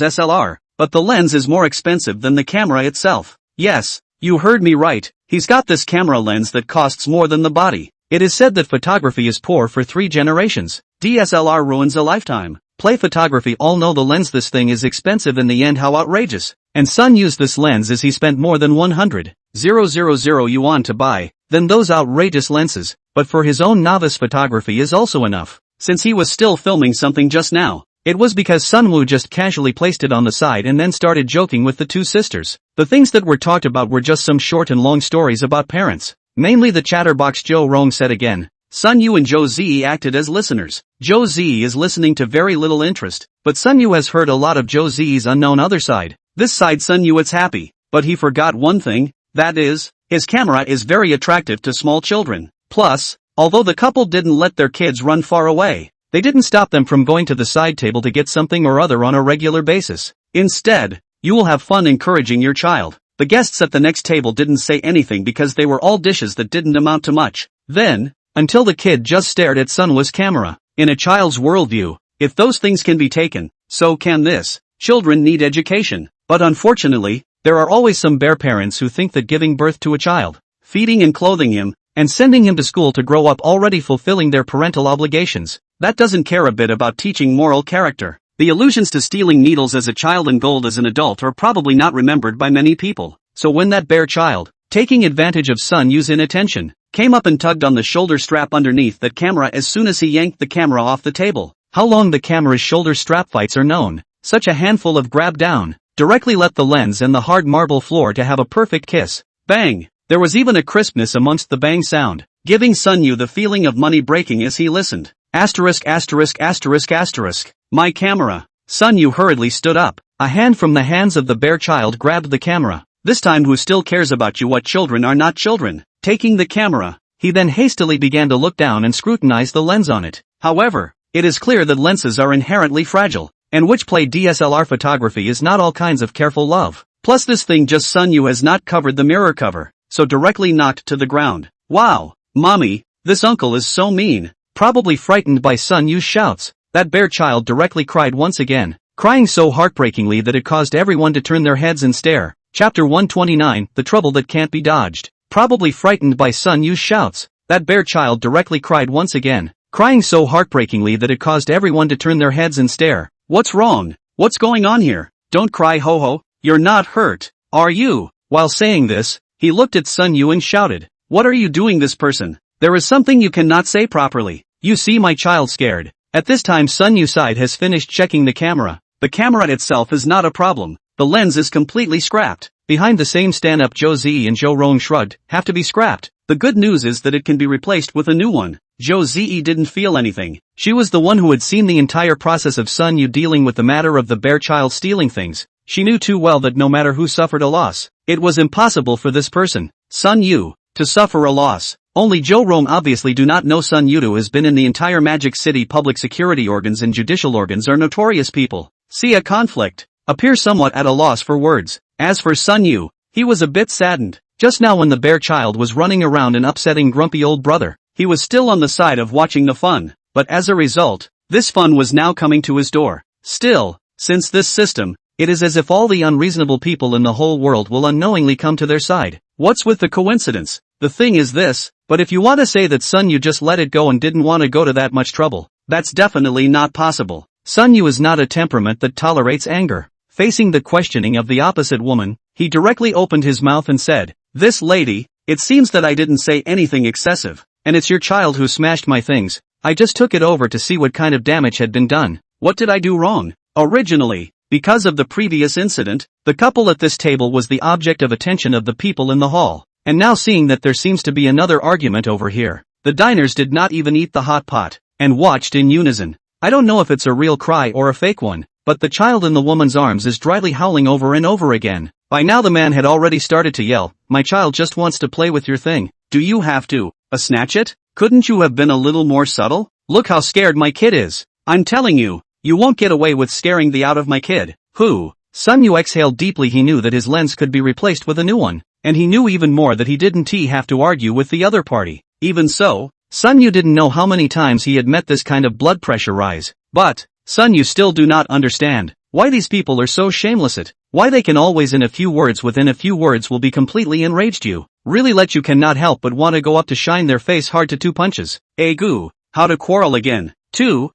SLR, but the lens is more expensive than the camera itself. Yes, you heard me right. He's got this camera lens that costs more than the body. It is said that photography is poor for 3 generations. DSLR ruins a lifetime. Play photography all know the lens this thing is expensive in the end, how outrageous. And Sun used this lens as he spent more than 100,000 yuan to buy, then those outrageous lenses, but for his own novice photography is also enough. Since he was still filming something just now, it was because Sun Woo just casually placed it on the side and then started joking with the two sisters. The things that were talked about were just some short and long stories about parents. Mainly the chatterbox Joe Rong said again. Sun Yu and Zhou Ziyi acted as listeners. Zhou Ziyi is listening to very little interest, but Sun Yu has heard a lot of Zhou Ziyi's unknown other side. This side Sun Yu is happy, but he forgot one thing, that is, his camera is very attractive to small children. Plus, although the couple didn't let their kids run far away, they didn't stop them from going to the side table to get something or other on a regular basis. Instead, you will have fun encouraging your child. The guests at the next table didn't say anything because they were all dishes that didn't amount to much. Then, until the kid just stared at Sunwa's camera. In a child's worldview, if those things can be taken, so can this. children need education. But unfortunately, there are always some bear parents who think that giving birth to a child, feeding and clothing him, and sending him to school to grow up already fulfilling their parental obligations, that doesn't care a bit about teaching moral character. The allusions to stealing needles as a child and gold as an adult are probably not remembered by many people. So when that bear child, taking advantage of Sun Yu's inattention, came up and tugged on the shoulder strap underneath that camera as soon as he yanked the camera off the table. How long the camera's shoulder strap fights are known. Such a handful of grab down, directly let the lens and the hard marble floor to have a perfect kiss. Bang! There was even a crispness amongst the bang sound, giving Sun Yu the feeling of money breaking as he listened. Asterisk asterisk asterisk asterisk. My camera. Sun Yu hurriedly stood up. A hand from the hands of the bear child grabbed the camera. This time who still cares about you? What children are not children? Taking the camera, he then hastily began to look down and scrutinize the lens on it. However, it is clear that lenses are inherently fragile, and which play DSLR photography is not all kinds of careful love. Plus this thing just Sun Yu has not covered the mirror cover, so directly knocked to the ground. Wow, mommy, this uncle is so mean. Probably frightened by Sun Yu's shouts, that bear child directly cried once again, crying so heartbreakingly that it caused everyone to turn their heads and stare. Chapter 129, The Trouble That Can't Be Dodged. Probably frightened by Sun Yu's shouts, that bear child directly cried once again, crying so heartbreakingly that it caused everyone to turn their heads and stare. What's wrong? What's going on here? Don't cry, ho-ho. You're not hurt, are you? While saying this, he looked at Sun Yu and shouted, what are you doing, this person? There is something you cannot say properly. You see my child scared. At this time Sun Yu's side has finished checking the camera. The camera itself is not a problem. The lens is completely scrapped. Behind the same stand-up Zhou Ziyi and Zhou Rong shrugged, have to be scrapped. The good news is that it can be replaced with a new one. Zhou Ziyi didn't feel anything. She was the one who had seen the entire process of Sun Yu dealing with the matter of the bear child stealing things. She knew too well that no matter who suffered a loss, it was impossible for this person, Sun Yu, to suffer a loss. Only Zhou Rong obviously do not know Sun Yu has been in the entire Magic City. Public security organs and judicial organs are notorious people. See a conflict, appear somewhat at a loss for words. As for Sun Yu, he was a bit saddened. Just now when the bear child was running around and upsetting grumpy old brother, he was still on the side of watching the fun. But as a result, this fun was now coming to his door. Still, since this system, it is as if all the unreasonable people in the whole world will unknowingly come to their side. What's with the coincidence? The thing is this, but if you want to say that Sun Yu just let it go and didn't want to go to that much trouble, that's definitely not possible. Sun Yu is not a temperament that tolerates anger. Facing the questioning of the opposite woman, he directly opened his mouth and said, this lady, it seems that I didn't say anything excessive, and it's your child who smashed my things. I just took it over to see what kind of damage had been done. What did I do wrong? Originally, because of the previous incident, the couple at this table was the object of attention of the people in the hall. And now seeing that there seems to be another argument over here, the diners did not even eat the hot pot, and watched in unison. I don't know if it's a real cry or a fake one, but the child in the woman's arms is dryly howling over and over again. By now the man had already started to yell, my child just wants to play with your thing. Do you have to snatch it? Couldn't you have been a little more subtle? Look how scared my kid is. I'm telling you, you won't get away with scaring the out of my kid. Who? Sun Yu exhaled deeply. He knew that his lens could be replaced with a new one. And he knew even more that he didn't have to argue with the other party. Even so, Sun Yu didn't know how many times he had met this kind of blood pressure rise. But, Sun Yu still do not understand why these people are so shameless at, why they can always within a few words will be completely enraged you. Really let you cannot help but want to go up to shine their face hard to 2 punches. Goo, how to quarrel again. 2,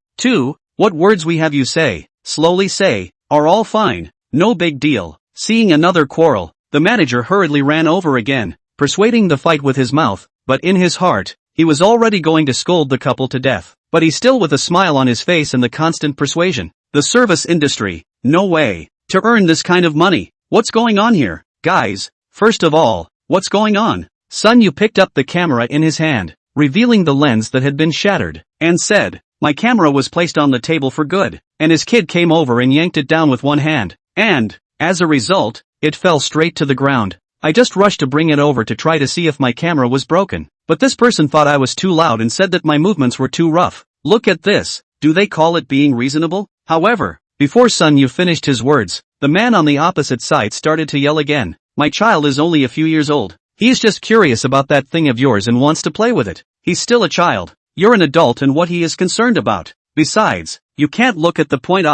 what words we have you say, slowly say, are all fine, no big deal. Seeing another quarrel, the manager hurriedly ran over again, persuading the fight with his mouth, but in his heart, he was already going to scold the couple to death. But he still with a smile on his face and the constant persuasion. The service industry, no way. To earn this kind of money, what's going on here? Guys, first of all, what's going on? Sun Yu picked up the camera in his hand, revealing the lens that had been shattered, and said, my camera was placed on the table for good, and his kid came over and yanked it down with one hand, and, as a result, it fell straight to the ground. I just rushed to bring it over to try to see if my camera was broken, but this person thought I was too loud and said that my movements were too rough. Look at this, do they call it being reasonable? However, before Sun Yu finished his words, the man on the opposite side started to yell again. My child is only a few years old. He's just curious about that thing of yours and wants to play with it. He's still a child. You're an adult and what he is concerned about. Besides, you can't look at the point.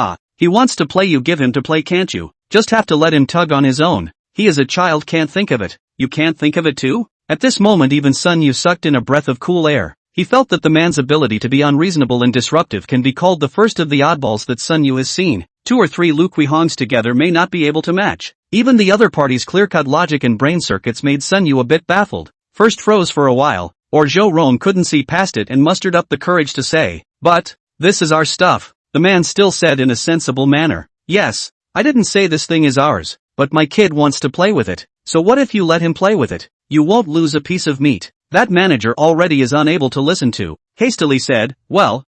He wants to play, you give him to play, can't you? Just have to let him tug on his own. He is a child, can't think of it. You can't think of it too? At this moment even Sun Yu sucked in a breath of cool air. He felt that the man's ability to be unreasonable and disruptive can be called the first of the oddballs that Sun Yu has seen. 2 or 3 Luqui Hongs together may not be able to match. Even the other party's clear-cut logic and brain circuits made Sun Yu a bit baffled. First froze for a while, or Zhou Rong couldn't see past it and mustered up the courage to say, "But, this is our stuff." The man still said in a sensible manner, "Yes, I didn't say this thing is ours, but my kid wants to play with it, so what if you let him play with it? You won't lose a piece of meat." That manager already is unable to listen to, hastily said, well,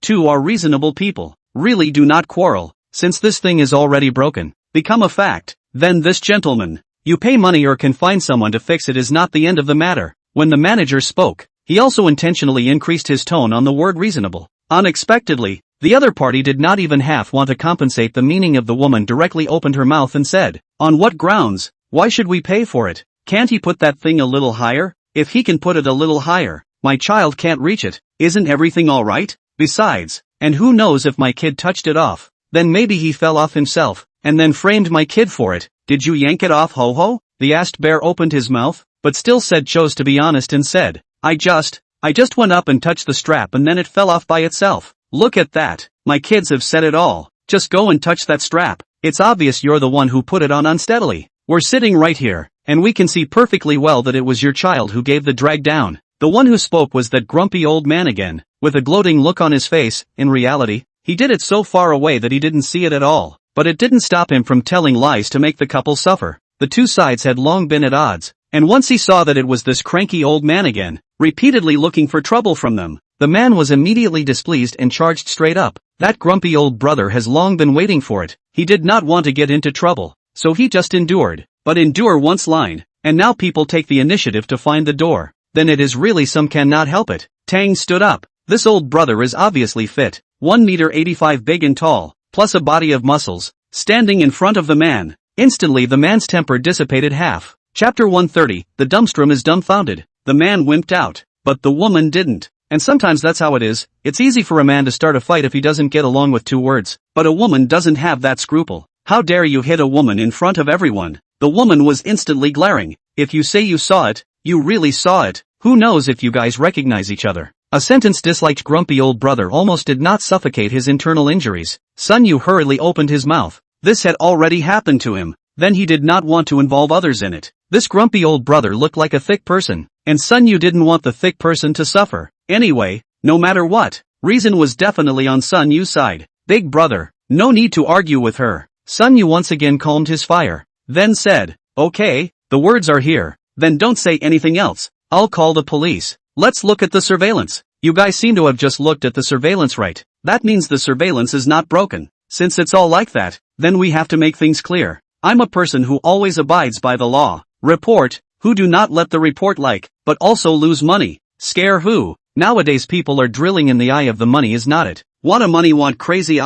2 are reasonable people. Really do not quarrel, since this thing is already broken. Become a fact. Then this gentleman, you pay money or can find someone to fix it, is not the end of the matter. When the manager spoke, he also intentionally increased his tone on the word reasonable. Unexpectedly, the other party did not even half want to compensate the meaning of the woman, directly opened her mouth and said, "On what grounds? Why should we pay for it? Can't he put that thing a little higher? If he can put it a little higher, my child can't reach it. Isn't everything alright? Besides, and who knows if my kid touched it off? Then maybe he fell off himself, and then framed my kid for it. Did you yank it off, ho-ho?" The asked bear opened his mouth, but still chose to be honest and said, I just went up and touched the strap and then it fell off by itself. Look at that. My kids have said it all. Just go and touch that strap. It's obvious you're the one who put it on unsteadily. We're sitting right here, and we can see perfectly well that it was your child who gave the drag down. The one who spoke was that grumpy old man again, with a gloating look on his face. In reality, he did it so far away that he didn't see it at all, but it didn't stop him from telling lies to make the couple suffer. The two sides had long been at odds, and once he saw that it was this cranky old man again, repeatedly looking for trouble from them, the man was immediately displeased and charged straight up. That grumpy old brother has long been waiting for it. He did not want to get into trouble, so he just endured. But endure once line, and now people take the initiative to find the door. Then it is really some cannot help it. Tang stood up. This old brother is obviously fit, 1.85 m big and tall, plus a body of muscles, standing in front of the man. Instantly the man's temper dissipated half. Chapter 130, the dumbstrom is dumbfounded. The man wimped out, but the woman didn't. And sometimes that's how it is. It's easy for a man to start a fight if he doesn't get along with 2 words, but a woman doesn't have that scruple. How dare you hit a woman in front of everyone? The woman was instantly glaring. If you say you saw it, you really saw it. Who knows if you guys recognize each other? A sentence disliked grumpy old brother almost did not suffocate his internal injuries. Sun Yu hurriedly opened his mouth. This had already happened to him. Then he did not want to involve others in it. This grumpy old brother looked like a thick person, and Sun Yu didn't want the thick person to suffer. Anyway, no matter what, reason was definitely on Sun Yu's side. Big brother, no need to argue with her. Sun Yu once again calmed his fire, then said, okay, the words are here, then don't say anything else. I'll call the police. Let's look at the surveillance. You guys seem to have just looked at the surveillance, right? That means the surveillance is not broken. Since it's all like that, then we have to make things clear. I'm a person who always abides by the law. Report, who do not let the report but also lose money. Scare who? Nowadays people are drilling in the eye of the money, is not it? Want a money, want crazy,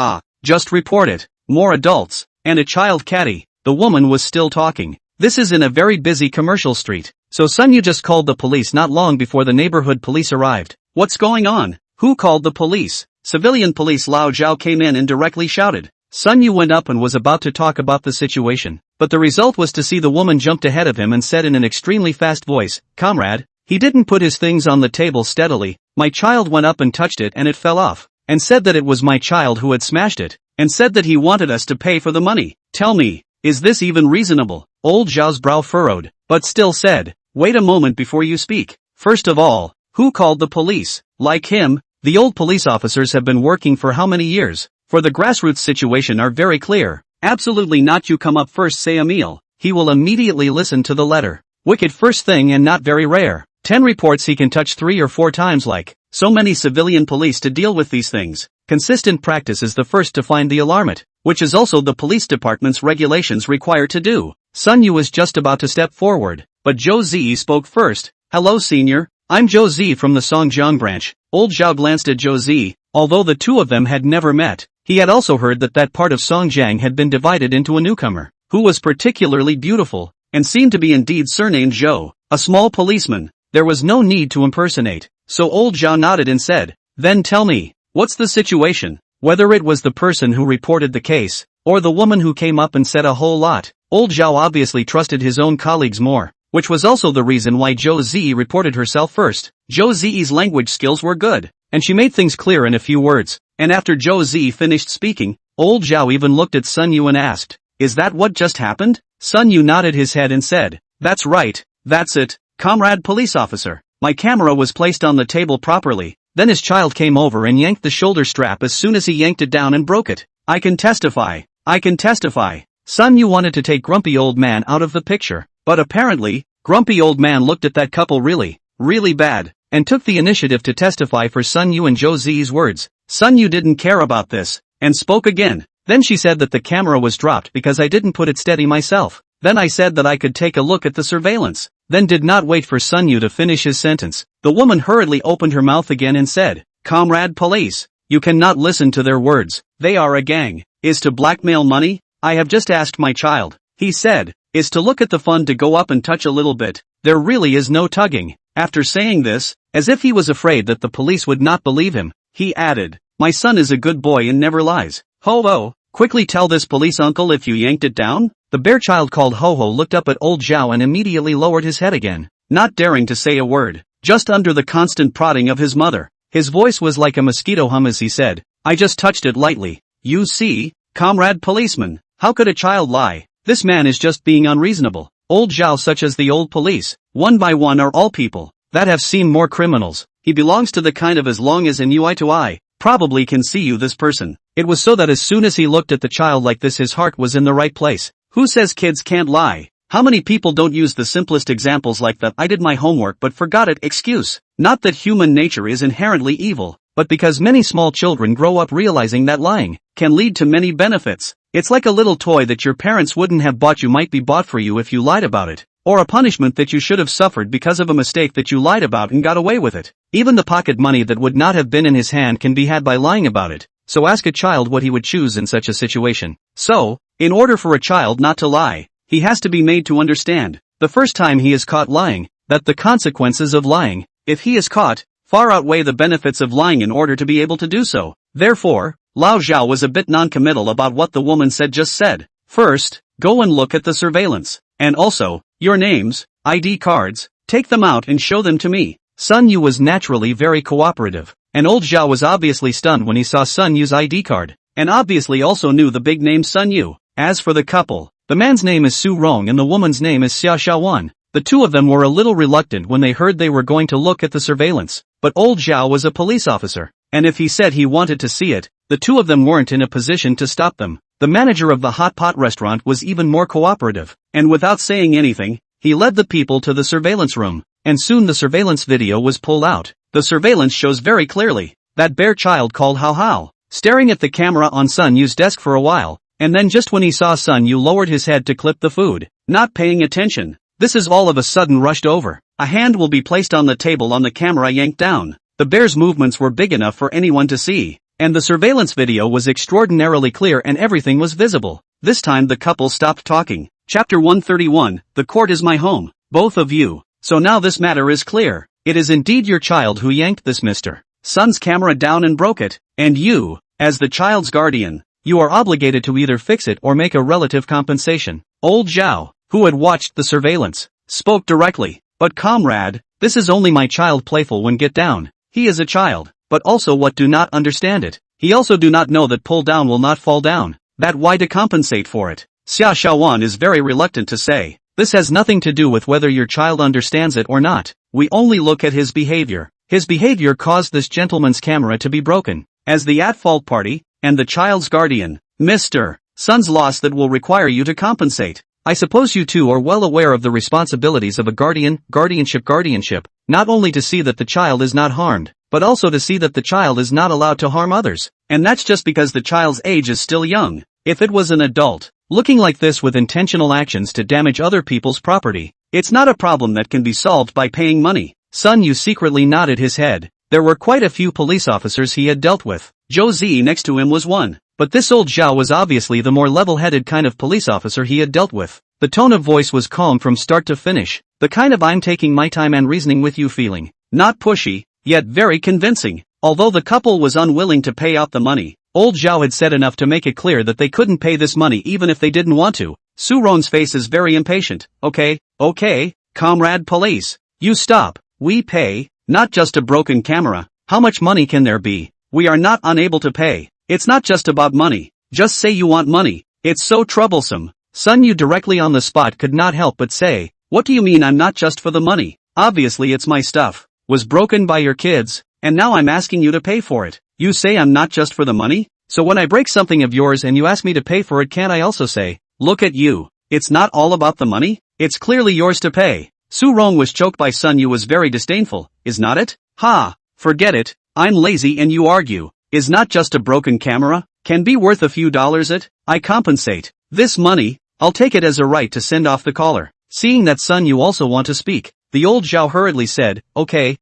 just report it. More adults, and a child caddy. The woman was still talking. This is in a very busy commercial street, so Sun Yu just called the police not long before the neighborhood police arrived. What's going on? Who called the police? Civilian police. Lao Zhao came in and directly shouted. Sun Yu went up and was about to talk about the situation, but the result was to see the woman jumped ahead of him and said in an extremely fast voice, comrade, he didn't put his things on the table steadily. My child went up and touched it and it fell off, and said that it was my child who had smashed it, and said that he wanted us to pay for the money. Tell me, is this even reasonable? Old Zhao's brow furrowed, but still said, wait a moment before you speak. First of all, who called the police? Like him, the old police officers have been working for how many years? For the grassroots situation are very clear. Absolutely not. You come up first, say Emil. He will immediately listen to the letter. Wicked first thing and not very rare. 10 reports he can touch 3 or 4 times like so many civilian police to deal with these things. Consistent practice is the first to find the alarmant, which is also the police department's regulations require to do. Sun Yu was just about to step forward, but Zhou Zi spoke first. Hello senior, I'm Zhou Zi from the Songjiang branch. Old Zhao glanced at Zhou Zi. Although the two of them had never met, he had also heard that that part of Songjiang had been divided into a newcomer, who was particularly beautiful, and seemed to be indeed surnamed Zhou, a small policeman. There was no need to impersonate, so old Zhao nodded and said, then tell me, what's the situation? Whether it was the person who reported the case, or the woman who came up and said a whole lot, old Zhao obviously trusted his own colleagues more, which was also the reason why Zhou Zi reported herself first. Zhou Zi's language skills were good, and she made things clear in a few words, and after Zhou Zi finished speaking, old Zhao even looked at Sun Yu and asked, "Is that what just happened?" Sun Yu nodded his head and said, "That's right, that's it, comrade police officer. My camera was placed on the table properly, then his child came over and yanked the shoulder strap as soon as he yanked it down and broke it. I can testify. Sun Yu wanted to take grumpy old man out of the picture, but apparently, grumpy old man looked at that couple really bad, and took the initiative to testify for Sun Yu and Zhou Zi's words. Sun Yu didn't care about this, and spoke again. Then she said that the camera was dropped because I didn't put it steady myself. Then I said that I could take a look at the surveillance. Then did not wait for Sun Yu to finish his sentence. The woman hurriedly opened her mouth again and said, "Comrade police, you cannot listen to their words. They are a gang. Is to blackmail money? I have just asked my child. He said, is to look at the fund to go up and touch a little bit. There really is no tugging." After saying this, as if he was afraid that the police would not believe him, he added, "My son is a good boy and never lies. Ho-ho, quickly tell this police uncle if you yanked it down." The bear child called Ho-ho looked up at old Zhao and immediately lowered his head again, not daring to say a word, just under the constant prodding of his mother. His voice was like a mosquito hum as he said, "I just touched it lightly. You see, comrade policeman, how could a child lie? This man is just being unreasonable." Old Zhao, such as the old police, one by one are all people that have seen more criminals. He belongs to the kind of as long as an eye to eye, probably can see you this person. It was so that as soon as he looked at the child like this his heart was in the right place. Who says kids can't lie? How many people don't use the simplest examples like that "I did my homework but forgot it" excuse? Not that human nature is inherently evil, but because many small children grow up realizing that lying can lead to many benefits. It's like a little toy that your parents wouldn't have bought you might be bought for you if you lied about it, or a punishment that you should have suffered because of a mistake that you lied about and got away with it. Even the pocket money that would not have been in his hand can be had by lying about it. So ask a child what he would choose in such a situation. So, in order for a child not to lie, he has to be made to understand, the first time he is caught lying, that the consequences of lying, if he is caught, far outweigh the benefits of lying in order to be able to do so. Therefore, Lao Zhao was a bit non-committal about what the woman just said. First, go and look at the surveillance. And also, your names, ID cards, take them out and show them to me. Sun Yu was naturally very cooperative, and old Zhao was obviously stunned when he saw Sun Yu's ID card, and obviously also knew the big name Sun Yu. As for the couple, the man's name is Su Rong and the woman's name is Xia Xiaowan. The two of them were a little reluctant when they heard they were going to look at the surveillance, but old Zhao was a police officer, and if he said he wanted to see it, the two of them weren't in a position to stop them. The manager of the hot pot restaurant was even more cooperative, and without saying anything, he led the people to the surveillance room, and soon the surveillance video was pulled out. The surveillance shows very clearly that bear child called Hao Hao, staring at the camera on Sun Yu's desk for a while, and then just when he saw Sun Yu lowered his head to clip the food, not paying attention. This is all of a sudden rushed over. A hand will be placed on the table on the camera yanked down. The bear's movements were big enough for anyone to see, and the surveillance video was extraordinarily clear and everything was visible. This time the couple stopped talking. Chapter 131, The Court is My Home. Both of you. So now this matter is clear. It is indeed your child who yanked this Mr. Sun's camera down and broke it, and you, as the child's guardian, you are obligated to either fix it or make a relative compensation. Old Zhao, who had watched the surveillance, spoke directly. But comrade, this is only my child playful when get down. He is a child, but also what do not understand it. He also do not know that pull down will not fall down. That why to compensate for it. Xia Xiaowan is very reluctant to say. This has nothing to do with whether your child understands it or not. We only look at his behavior. His behavior caused this gentleman's camera to be broken. As the at-fault party, and the child's guardian, Mr. Sun's loss that will require you to compensate. I suppose you two are well aware of the responsibilities of a guardianship, not only to see that the child is not harmed, but also to see that the child is not allowed to harm others. And that's just because the child's age is still young. If it was an adult, looking like this with intentional actions to damage other people's property, it's not a problem that can be solved by paying money. Sun Yu secretly nodded his head. There were quite a few police officers he had dealt with. Zhou Zi next to him was one. But this old Zhao was obviously the more level-headed kind of police officer he had dealt with. The tone of voice was calm from start to finish, the kind of I'm taking my time and reasoning with you feeling. Not pushy, yet very convincing. Although the couple was unwilling to pay out the money, Old Zhao had said enough to make it clear that they couldn't pay this money even if they didn't want to. Su Rong's face is very impatient. Okay, comrade police. You stop. We pay, not just a broken camera. How much money can there be? We are not unable to pay. It's not just about money. Just say you want money. It's so troublesome. Sun Yu directly on the spot could not help but say, what do you mean I'm not just for the money? Obviously it's my stuff. Was broken by your kids, and now I'm asking you to pay for it. You say I'm not just for the money? So when I break something of yours and you ask me to pay for it, can't I also say, look at you. It's not all about the money? It's clearly yours to pay. Su Rong was choked by Sun Yu was very disdainful, is not it? Ha! Forget it. I'm lazy and you argue. Is not just a broken camera? Can be worth a few dollars it? I compensate. This money, I'll take it as a right to send off the caller. Seeing that Sun Yu also want to speak, the old Zhao hurriedly said, okay,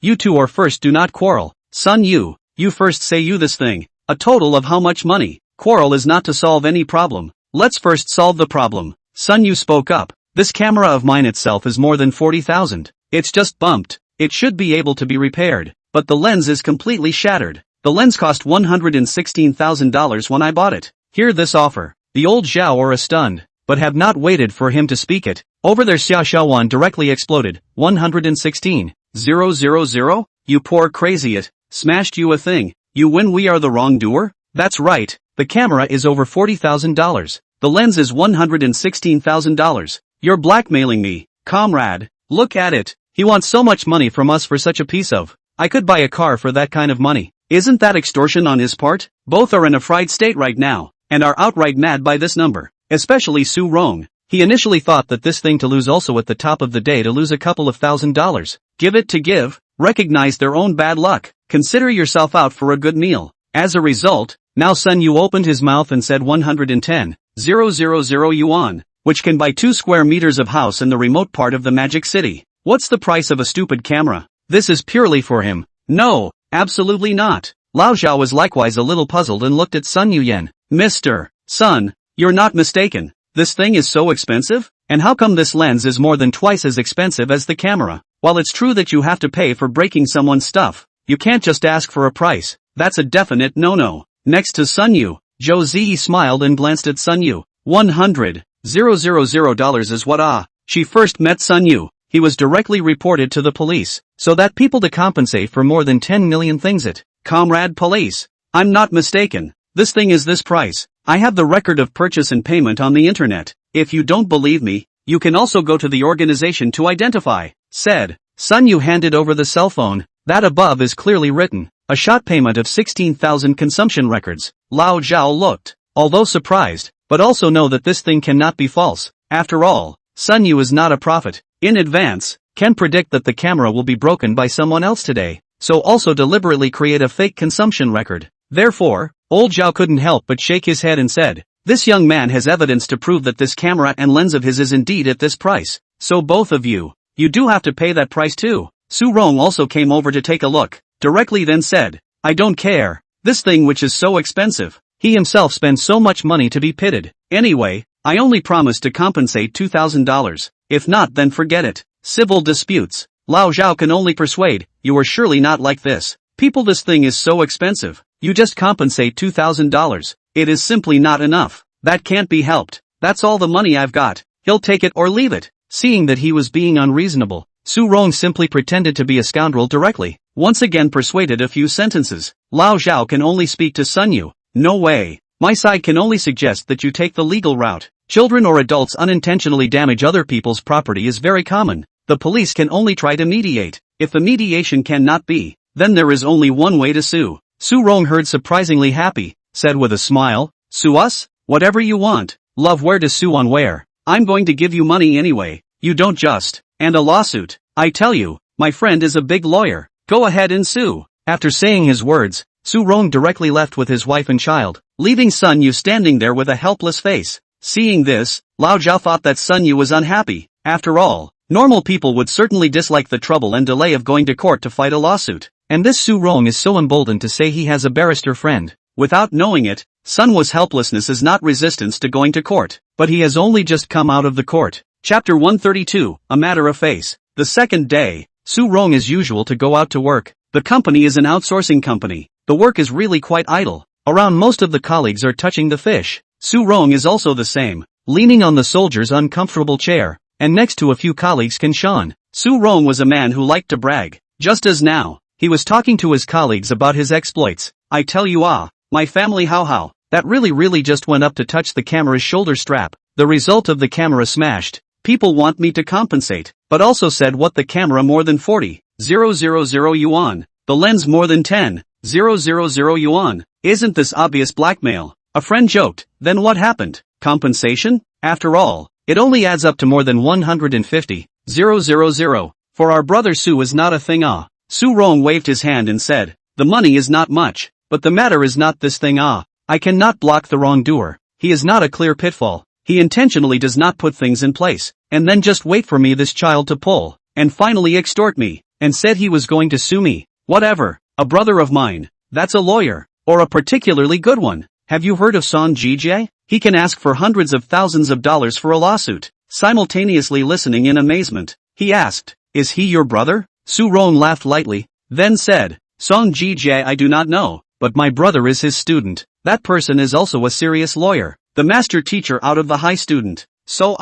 you two are first do not quarrel. Sun Yu, you first say you this thing. A total of how much money? Quarrel is not to solve any problem. Let's first solve the problem. Sun Yu spoke up. This camera of mine itself is more than 40,000. It's just bumped. It should be able to be repaired. But the lens is completely shattered. The lens cost $116,000 when I bought it. Hear this offer. The old Zhao are stunned, but have not waited for him to speak it. Over their Xiaoxuan directly exploded. 116,000? You poor crazy it. Smashed you a thing. You win, we are the wrongdoer? That's right. The camera is over $40,000. The lens is $116,000. You're blackmailing me, comrade. Look at it. He wants so much money from us for such a piece of. I could buy a car for that kind of money. Isn't that extortion on his part? Both are in a fried state right now, and are outright mad by this number. Especially Su Rong. He initially thought that this thing to lose also at the top of the day to lose a couple of $1,000. Give it to give. Recognize their own bad luck. Consider yourself out for a good meal. As a result, now Sun Yu opened his mouth and said 110,000 yuan, which can buy 2 square meters of house in the remote part of the magic city. What's the price of a stupid camera? This is purely for him. No, absolutely not. Lao Zhao was likewise a little puzzled and looked at Sun Yuyen. Mr. Sun, you're not mistaken. This thing is so expensive? And how come this lens is more than twice as expensive as the camera? While it's true that you have to pay for breaking someone's stuff, you can't just ask for a price. That's a definite no-no. Next to Sun Yu, Zhou Ziyi smiled and glanced at Sun Yu. $100,000 is what she first met Sun Yu. He was directly reported to the police, so that people to compensate for more than 10 million things it. Comrade police, I'm not mistaken. This thing is this price. I have the record of purchase and payment on the internet. If you don't believe me, you can also go to the organization to identify. Said. Sun Yu handed over the cell phone. That above is clearly written. A shot payment of 16,000 consumption records. Lao Zhao looked, although surprised, but also know that this thing cannot be false. After all, Sun Yu is not a prophet. In advance, can predict that the camera will be broken by someone else today, so also deliberately create a fake consumption record. Therefore, old Zhao couldn't help but shake his head and said, this young man has evidence to prove that this camera and lens of his is indeed at this price. So both of you do have to pay that price too. Su Rong also came over to take a look, directly then said, I don't care. This thing which is so expensive. He himself spends so much money to be pitted. Anyway, I only promise to compensate $2,000. If not, then forget it. Civil disputes. Lao Zhao can only persuade, you are surely not like this. People, this thing is so expensive. You just compensate $2,000. It is simply not enough. That can't be helped. That's all the money I've got. He'll take it or leave it. Seeing that he was being unreasonable, Su Rong simply pretended to be a scoundrel directly. Once again persuaded a few sentences. Lao Zhao can only speak to Sun Yu. No way. My side can only suggest that you take the legal route. Children or adults unintentionally damage other people's property is very common. The police can only try to mediate. If the mediation cannot be, then there is only one way to sue. Su Rong heard surprisingly happy, said with a smile, sue us? Whatever you want. Love, where to sue on where? I'm going to give you money anyway. You don't just. And a lawsuit. I tell you, my friend is a big lawyer. Go ahead and sue. After saying his words, Su Rong directly left with his wife and child, leaving Sun Yu standing there with a helpless face. Seeing this, Lao Zhao thought that Sun Yu was unhappy. After all, normal people would certainly dislike the trouble and delay of going to court to fight a lawsuit. And this Su Rong is so emboldened to say he has a barrister friend. Without knowing it, Sun Wu's helplessness is not resistance to going to court, but he has only just come out of the court. Chapter 132, A Matter of Face. The second day, Su Rong as usual to go out to work. The company is an outsourcing company. The work is really quite idle. Around most of the colleagues are touching the fish. Su Rong is also the same, leaning on the soldier's uncomfortable chair, and next to a few colleagues can Sean. Su Rong was a man who liked to brag, just as now, he was talking to his colleagues about his exploits. I tell you my family how. That really just went up to touch the camera's shoulder strap. The result of the camera smashed. People want me to compensate, but also said what the camera more than 40,000 yuan. The lens more than 10,000 yuan. Isn't this obvious blackmail? A friend joked. Then what happened? Compensation? After all, it only adds up to more than 150,000. For our brother Su is not a thing. Su Rong waved his hand and said, the money is not much, but the matter is not this thing. I cannot block the wrongdoer. He is not a clear pitfall. He intentionally does not put things in place, and then just wait for me this child to pull, and finally extort me, and said he was going to sue me. Whatever, a brother of mine, that's a lawyer, or a particularly good one. Have you heard of Song Ji-jae? He can ask for hundreds of thousands of dollars for a lawsuit. Simultaneously listening in amazement, he asked, is he your brother? Su Rong laughed lightly, then said, Song Ji-jae I do not know, but my brother is his student. That person is also a serious lawyer, the master teacher out of the high student. So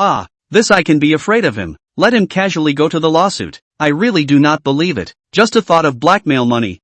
this I can be afraid of him. Let him casually go to the lawsuit. I really do not believe it. Just a thought of blackmail money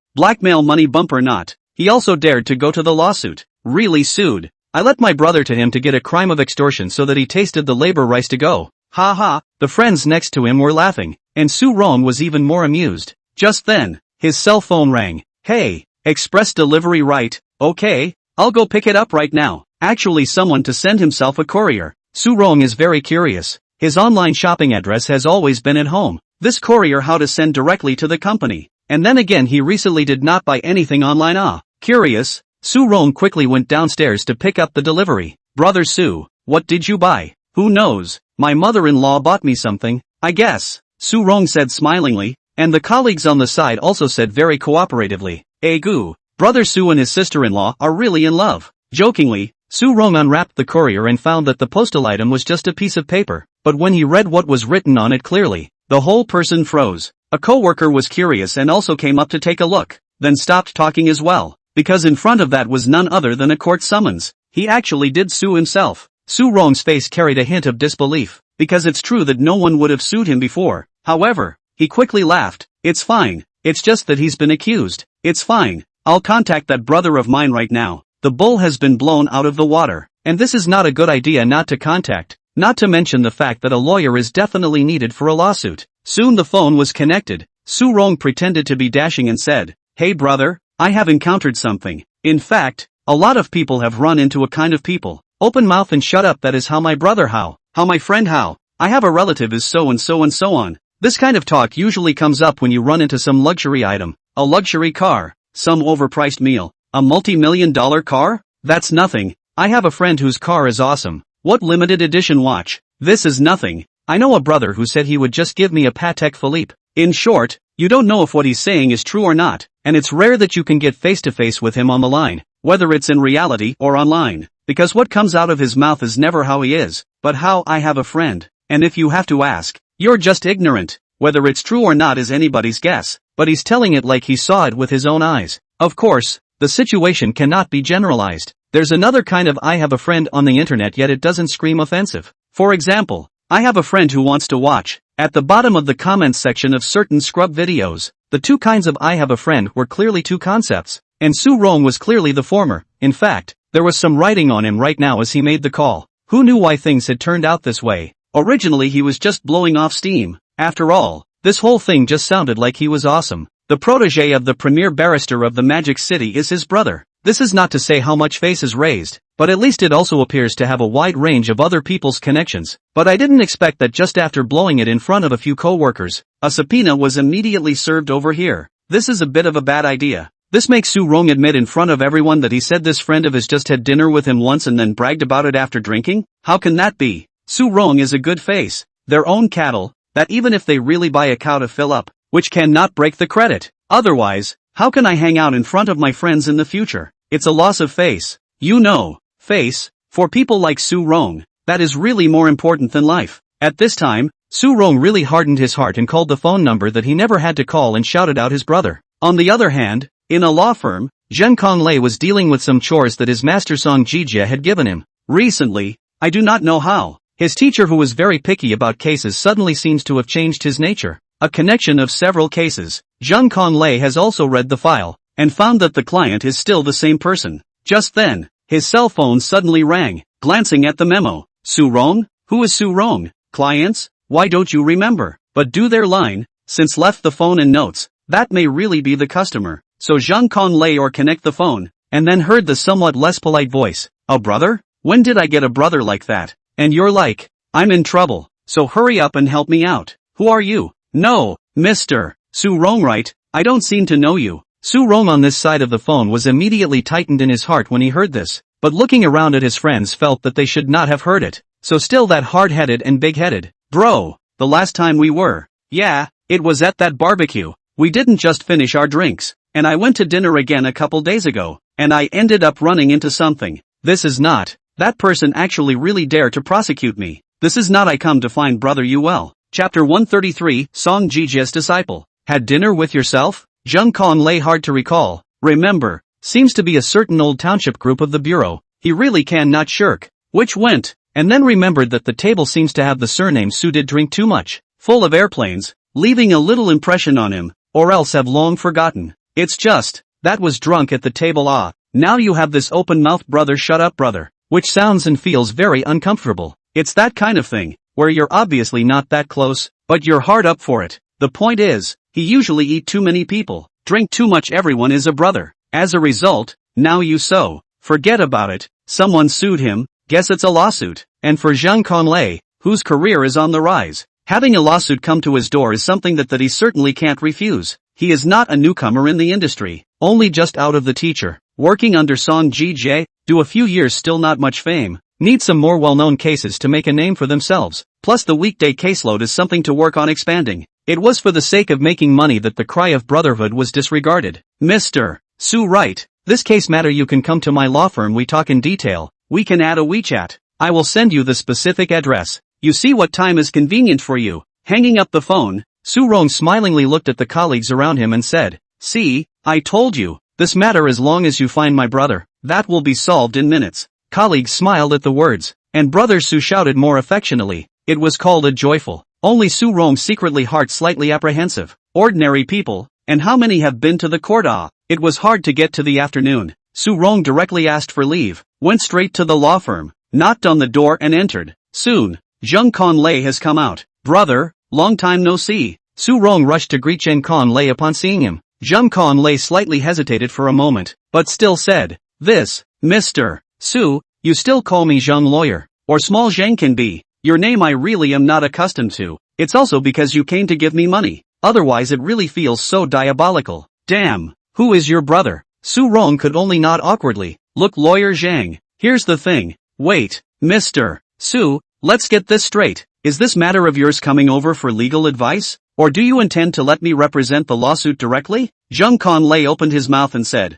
bumper not. He also dared to go to the lawsuit. Really sued. I let my brother to him to get a crime of extortion so that he tasted the labor rice to go. Ha. The friends next to him were laughing, and Su Rong was even more amused. Just then, his cell phone rang. Hey, express delivery right? Okay, I'll go pick it up right now. Actually someone to send himself a courier. Su Rong is very curious. His online shopping address has always been at home. This courier how to send directly to the company. And then again he recently did not buy anything online. Curious, Su Rong quickly went downstairs to pick up the delivery. Brother Su, what did you buy? Who knows, my mother-in-law bought me something, I guess, Su Rong said smilingly, and the colleagues on the side also said very cooperatively, Goo, brother Su and his sister-in-law are really in love. Jokingly, Su Rong unwrapped the courier and found that the postal item was just a piece of paper, but when he read what was written on it clearly, the whole person froze. A co-worker was curious and also came up to take a look, then stopped talking as well, because in front of that was none other than a court summons. He actually did sue himself. Su Rong's face carried a hint of disbelief, because it's true that no one would have sued him before. However, he quickly laughed. It's fine, it's just that he's been accused. It's fine, I'll contact that brother of mine right now. The bull has been blown out of the water, and this is not a good idea not to contact, not to mention the fact that a lawyer is definitely needed for a lawsuit. Soon the phone was connected. Su Rong pretended to be dashing and said, Hey brother, I have encountered something. In fact, a lot of people have run into a kind of people. Open mouth and shut up, that is how my brother how my friend how. I have a relative is so and so and so on. This kind of talk usually comes up when you run into some luxury item, a luxury car, some overpriced meal, a multi-million-dollar car? That's nothing. I have a friend whose car is awesome. What limited edition watch? This is nothing. I know a brother who said he would just give me a Patek Philippe. In short, you don't know if what he's saying is true or not, and it's rare that you can get face-to-face with him on the line, whether it's in reality or online, because what comes out of his mouth is never how he is, but how I have a friend. And if you have to ask, you're just ignorant. Whether it's true or not is anybody's guess, but he's telling it like he saw it with his own eyes. Of course, the situation cannot be generalized. There's another kind of I have a friend on the internet, yet it doesn't scream offensive. For example, I have a friend who wants to watch, at the bottom of the comments section of certain scrub videos. The two kinds of I have a friend were clearly two concepts, and Su Rong was clearly the former. In fact, there was some writing on him right now as he made the call. Who knew why things had turned out this way? Originally he was just blowing off steam. After all, this whole thing just sounded like he was awesome. The protege of the premier barrister of the Magic City is his brother. This is not to say how much face is raised, but at least it also appears to have a wide range of other people's connections. But I didn't expect that just after blowing it in front of a few co-workers, a subpoena was immediately served over here. This is a bit of a bad idea. This makes Su Rong admit in front of everyone that he said this friend of his just had dinner with him once and then bragged about it after drinking? How can that be? Su Rong is a good face. Their own cattle, that even if they really buy a cow to fill up, which cannot break the credit. Otherwise, how can I hang out in front of my friends in the future? It's a loss of face. You know, face, for people like Su Rong, that is really more important than life. At this time, Su Rong really hardened his heart and called the phone number that he never had to call and shouted out his brother. On the other hand, in a law firm, Zheng Konglei was dealing with some chores that his master Song Jijie had given him. Recently, I do not know how, his teacher who was very picky about cases suddenly seems to have changed his nature. A connection of several cases. Zheng Konglei has also read the file, and found that the client is still the same person. Just then, his cell phone suddenly rang. Glancing at the memo, Su Rong? Who is Su Rong? Clients? Why don't you remember? But do their line, since left the phone and notes, that may really be the customer. So Zheng Konglei or connect the phone, and then heard the somewhat less polite voice. A brother? When did I get a brother like that? And you're like, I'm in trouble, so hurry up and help me out. Who are you? No, Mr. Su Rong, right? I don't seem to know you. Su Rong on this side of the phone was immediately tightened in his heart when he heard this, but looking around at his friends felt that they should not have heard it. So still that hard-headed and big-headed. Bro, the last time we were. Yeah, it was at that barbecue. We didn't just finish our drinks, and I went to dinner again a couple days ago, and I ended up running into something. This is not. That person actually really dared to prosecute me. This is not I come to find brother you well. Chapter 133, Song Jijie's disciple. Had dinner with yourself? Zheng Konglei hard to recall. Remember, seems to be a certain old township group of the bureau. He really can not shirk. Which went, and then remembered that the table seems to have the surname Su did drink too much, full of airplanes, leaving a little impression on him, or else have long forgotten. It's just, that was drunk at the table. Now you have this open-mouthed brother shut up brother, which sounds and feels very uncomfortable. It's that kind of thing, where you're obviously not that close, but you're hard up for it. The point is, he usually eat too many people, drink too much, everyone is a brother. As a result, now you so, forget about it, someone sued him, guess it's a lawsuit, and for Zheng Konglei, whose career is on the rise, having a lawsuit come to his door is something that he certainly can't refuse. He is not a newcomer in the industry, only just out of the teacher, working under Song Jijie, do a few years still not much fame, need some more well-known cases to make a name for themselves, plus the weekday caseload is something to work on expanding. It was for the sake of making money that the cry of brotherhood was disregarded. Mr. Su, right, this case matter you can come to my law firm, we talk in detail, we can add a WeChat, I will send you the specific address, you see what time is convenient for you. Hanging up the phone, Su Rong smilingly looked at the colleagues around him and said, see, I told you, this matter as long as you find my brother, that will be solved in minutes. Colleagues smiled at the words, and brother Su shouted more affectionately. It was called a joyful, only Su Rong secretly heart slightly apprehensive. Ordinary people, and how many have been to the court? It was hard to get to the afternoon. Su Rong directly asked for leave, went straight to the law firm, knocked on the door and entered. Soon, Zheng Konglei has come out. Brother, long time no see. Su Rong rushed to greet Zheng Konglei upon seeing him. Zheng Konglei slightly hesitated for a moment, but still said, this, Mr. Su, you still call me Zheng lawyer, or small Zheng can be. Your name I really am not accustomed to. It's also because you came to give me money, otherwise it really feels so diabolical. Damn, who is your brother? Su Rong could only nod awkwardly. Look, lawyer Zhang, here's the thing. Wait, Mr. Su, let's get this straight. Is this matter of yours coming over for legal advice? Or do you intend to let me represent the lawsuit directly? Zheng Konglei opened his mouth and said,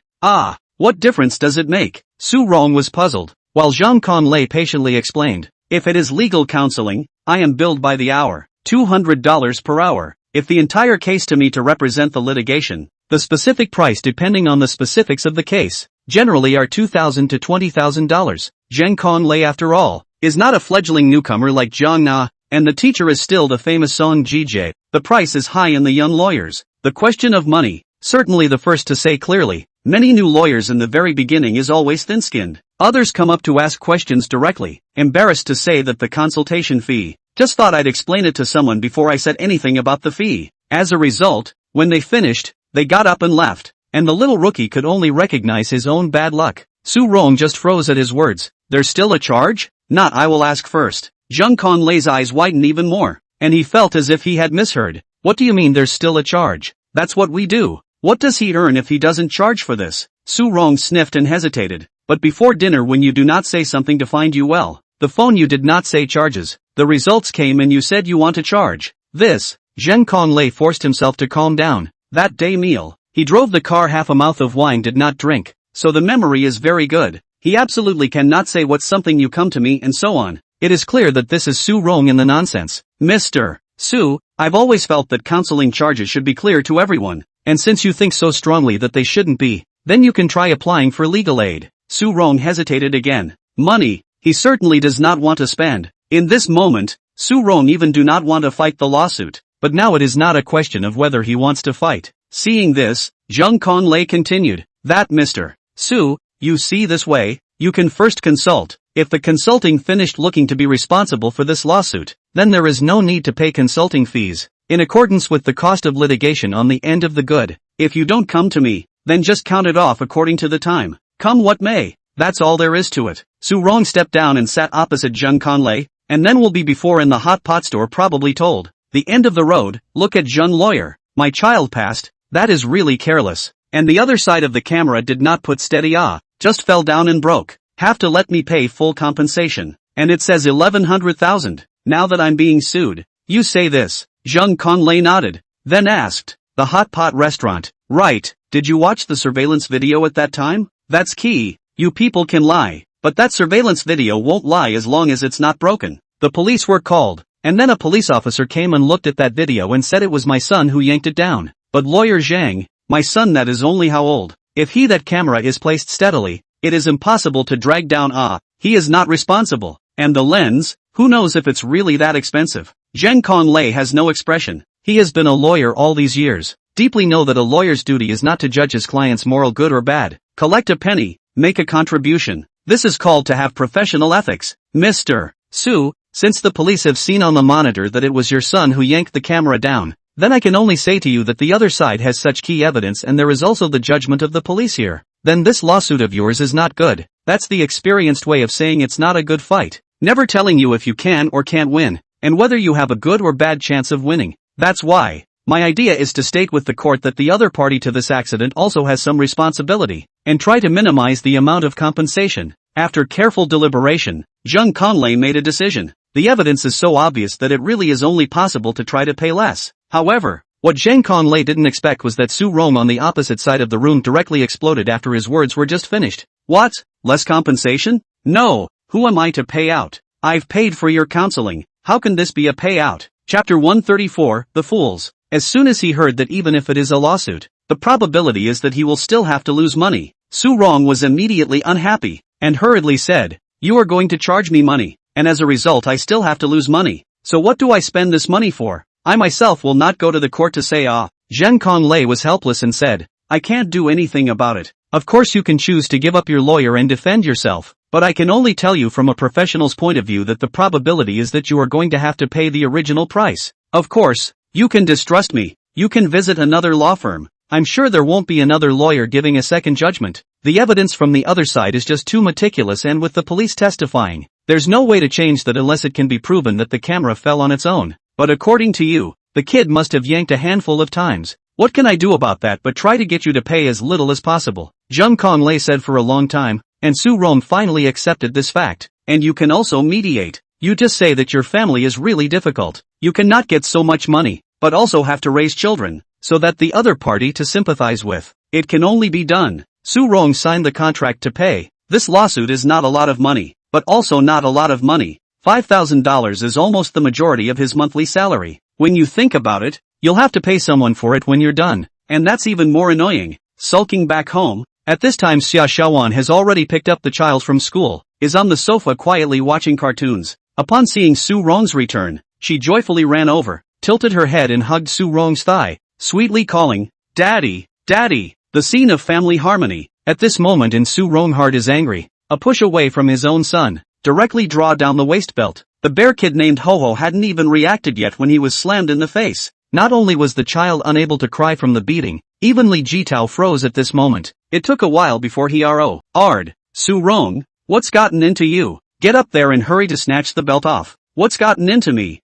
what difference does it make? Su Rong was puzzled, while Zheng Konglei patiently explained, if it is legal counseling, I am billed by the hour, $200 per hour. If the entire case to me to represent the litigation, the specific price depending on the specifics of the case, generally are $2,000 to $20,000. Zheng Konglei after all, is not a fledgling newcomer like Zhang Na, and the teacher is still the famous Song Jijie. The price is high in the young lawyers. The question of money, certainly the first to say clearly. Many new lawyers in the very beginning is always thin-skinned. Others come up to ask questions directly, embarrassed to say that the consultation fee. Just thought I'd explain it to someone before I said anything about the fee. As a result, when they finished, they got up and left, and the little rookie could only recognize his own bad luck. Su Rong just froze at his words. There's still a charge? Not, I will ask first. Zheng Konlei's eyes widened even more, and he felt as if he had misheard. What do you mean there's still a charge? That's what we do. What does he earn if he doesn't charge for this? Su Rong sniffed and hesitated. But before dinner when you do not say something to find you well, the phone you did not say charges, the results came and you said you want to charge. This, Zheng Konglei forced himself to calm down. That day meal, he drove the car, half a mouth of wine did not drink, so the memory is very good. He absolutely cannot say what's something you come to me and so on. It is clear that this is Su Rong in the nonsense. Mr. Su, I've always felt that counseling charges should be clear to everyone, and since you think so strongly that they shouldn't be, then you can try applying for legal aid. Su Rong hesitated again. Money, he certainly does not want to spend. In this moment, Su Rong even do not want to fight the lawsuit. But now it is not a question of whether he wants to fight. Seeing this, Zheng Conglei continued, that Mr. Su, you see this way, you can first consult. If the consulting finished looking to be responsible for this lawsuit, then there is no need to pay consulting fees, in accordance with the cost of litigation on the end of the good. If you don't come to me, then just count it off according to the time. Come what may, that's all there is to it. Su Rong stepped down and sat opposite Zheng Conglei, and then will be before in the hot pot store probably told. The end of the road, look at Zheng lawyer, my child passed, that is really careless. And the other side of the camera did not put steady just fell down and broke. Have to let me pay full compensation. And it says 1,100,000. Now that I'm being sued, you say this. Zheng Conglei nodded, then asked, the hot pot restaurant, right, did you watch the surveillance video at that time? That's key, you people can lie, but that surveillance video won't lie as long as it's not broken. The police were called, and then a police officer came and looked at that video and said it was my son who yanked it down. But lawyer Zhang, my son that is only how old? If that camera is placed steadily, it is impossible to drag down he is not responsible. And the lens, who knows if it's really that expensive? Zheng Conglei has no expression. He has been a lawyer all these years. Deeply know that a lawyer's duty is not to judge his client's moral good or bad. Collect a penny, make a contribution. This is called to have professional ethics. Mr. Su, since the police have seen on the monitor that it was your son who yanked the camera down, then I can only say to you that the other side has such key evidence and there is also the judgment of the police here. Then this lawsuit of yours is not good. That's the experienced way of saying it's not a good fight. Never telling you if you can or can't win, and whether you have a good or bad chance of winning. That's why. My idea is to state with the court that the other party to this accident also has some responsibility, and try to minimize the amount of compensation. After careful deliberation, Zheng Conglei made a decision. The evidence is so obvious that it really is only possible to try to pay less. However, what Zheng Conglei didn't expect was that Su Rong on the opposite side of the room directly exploded after his words were just finished. What? Less compensation? No, who am I to pay out? I've paid for your counseling, how can this be a payout? Chapter 134, The Fools. As soon as he heard that even if it is a lawsuit, the probability is that he will still have to lose money, Su Rong was immediately unhappy, and hurriedly said, you are going to charge me money, and as a result I still have to lose money. So what do I spend this money for? I myself will not go to the court to say Zheng Conglei was helpless and said, I can't do anything about it. Of course you can choose to give up your lawyer and defend yourself, but I can only tell you from a professional's point of view that the probability is that you are going to have to pay the original price. Of course, you can distrust me, you can visit another law firm. I'm sure there won't be another lawyer giving a second judgment. The evidence from the other side is just too meticulous, and with the police testifying, there's no way to change that unless it can be proven that the camera fell on its own. But according to you, the kid must have yanked a handful of times. What can I do about that but try to get you to pay as little as possible? Zheng Conglei said for a long time, and Su Rong finally accepted this fact. And you can also mediate. You just say that your family is really difficult. You cannot get so much money, but also have to raise children, so that the other party to sympathize with. It can only be done. Su Rong signed the contract to pay. This lawsuit is not a lot of money, but also not a lot of money. $5,000 is almost the majority of his monthly salary. When you think about it, you'll have to pay someone for it when you're done. And that's even more annoying. Sulking back home, at this time Xia Xiaowan has already picked up the child from school, is on the sofa quietly watching cartoons. Upon seeing Su Rong's return, she joyfully ran over, tilted her head and hugged Su Rong's thigh, sweetly calling, Daddy, Daddy. The scene of family harmony. At this moment in Su Rong heart is angry. A push away from his own son. Directly draw down the waist belt. The bear kid named Ho-Ho hadn't even reacted yet when he was slammed in the face. Not only was the child unable to cry from the beating, even Li Jitao froze at this moment. It took a while before he R'd. Su Rong, what's gotten into you? Get up there and hurry to snatch the belt off. What's gotten into me?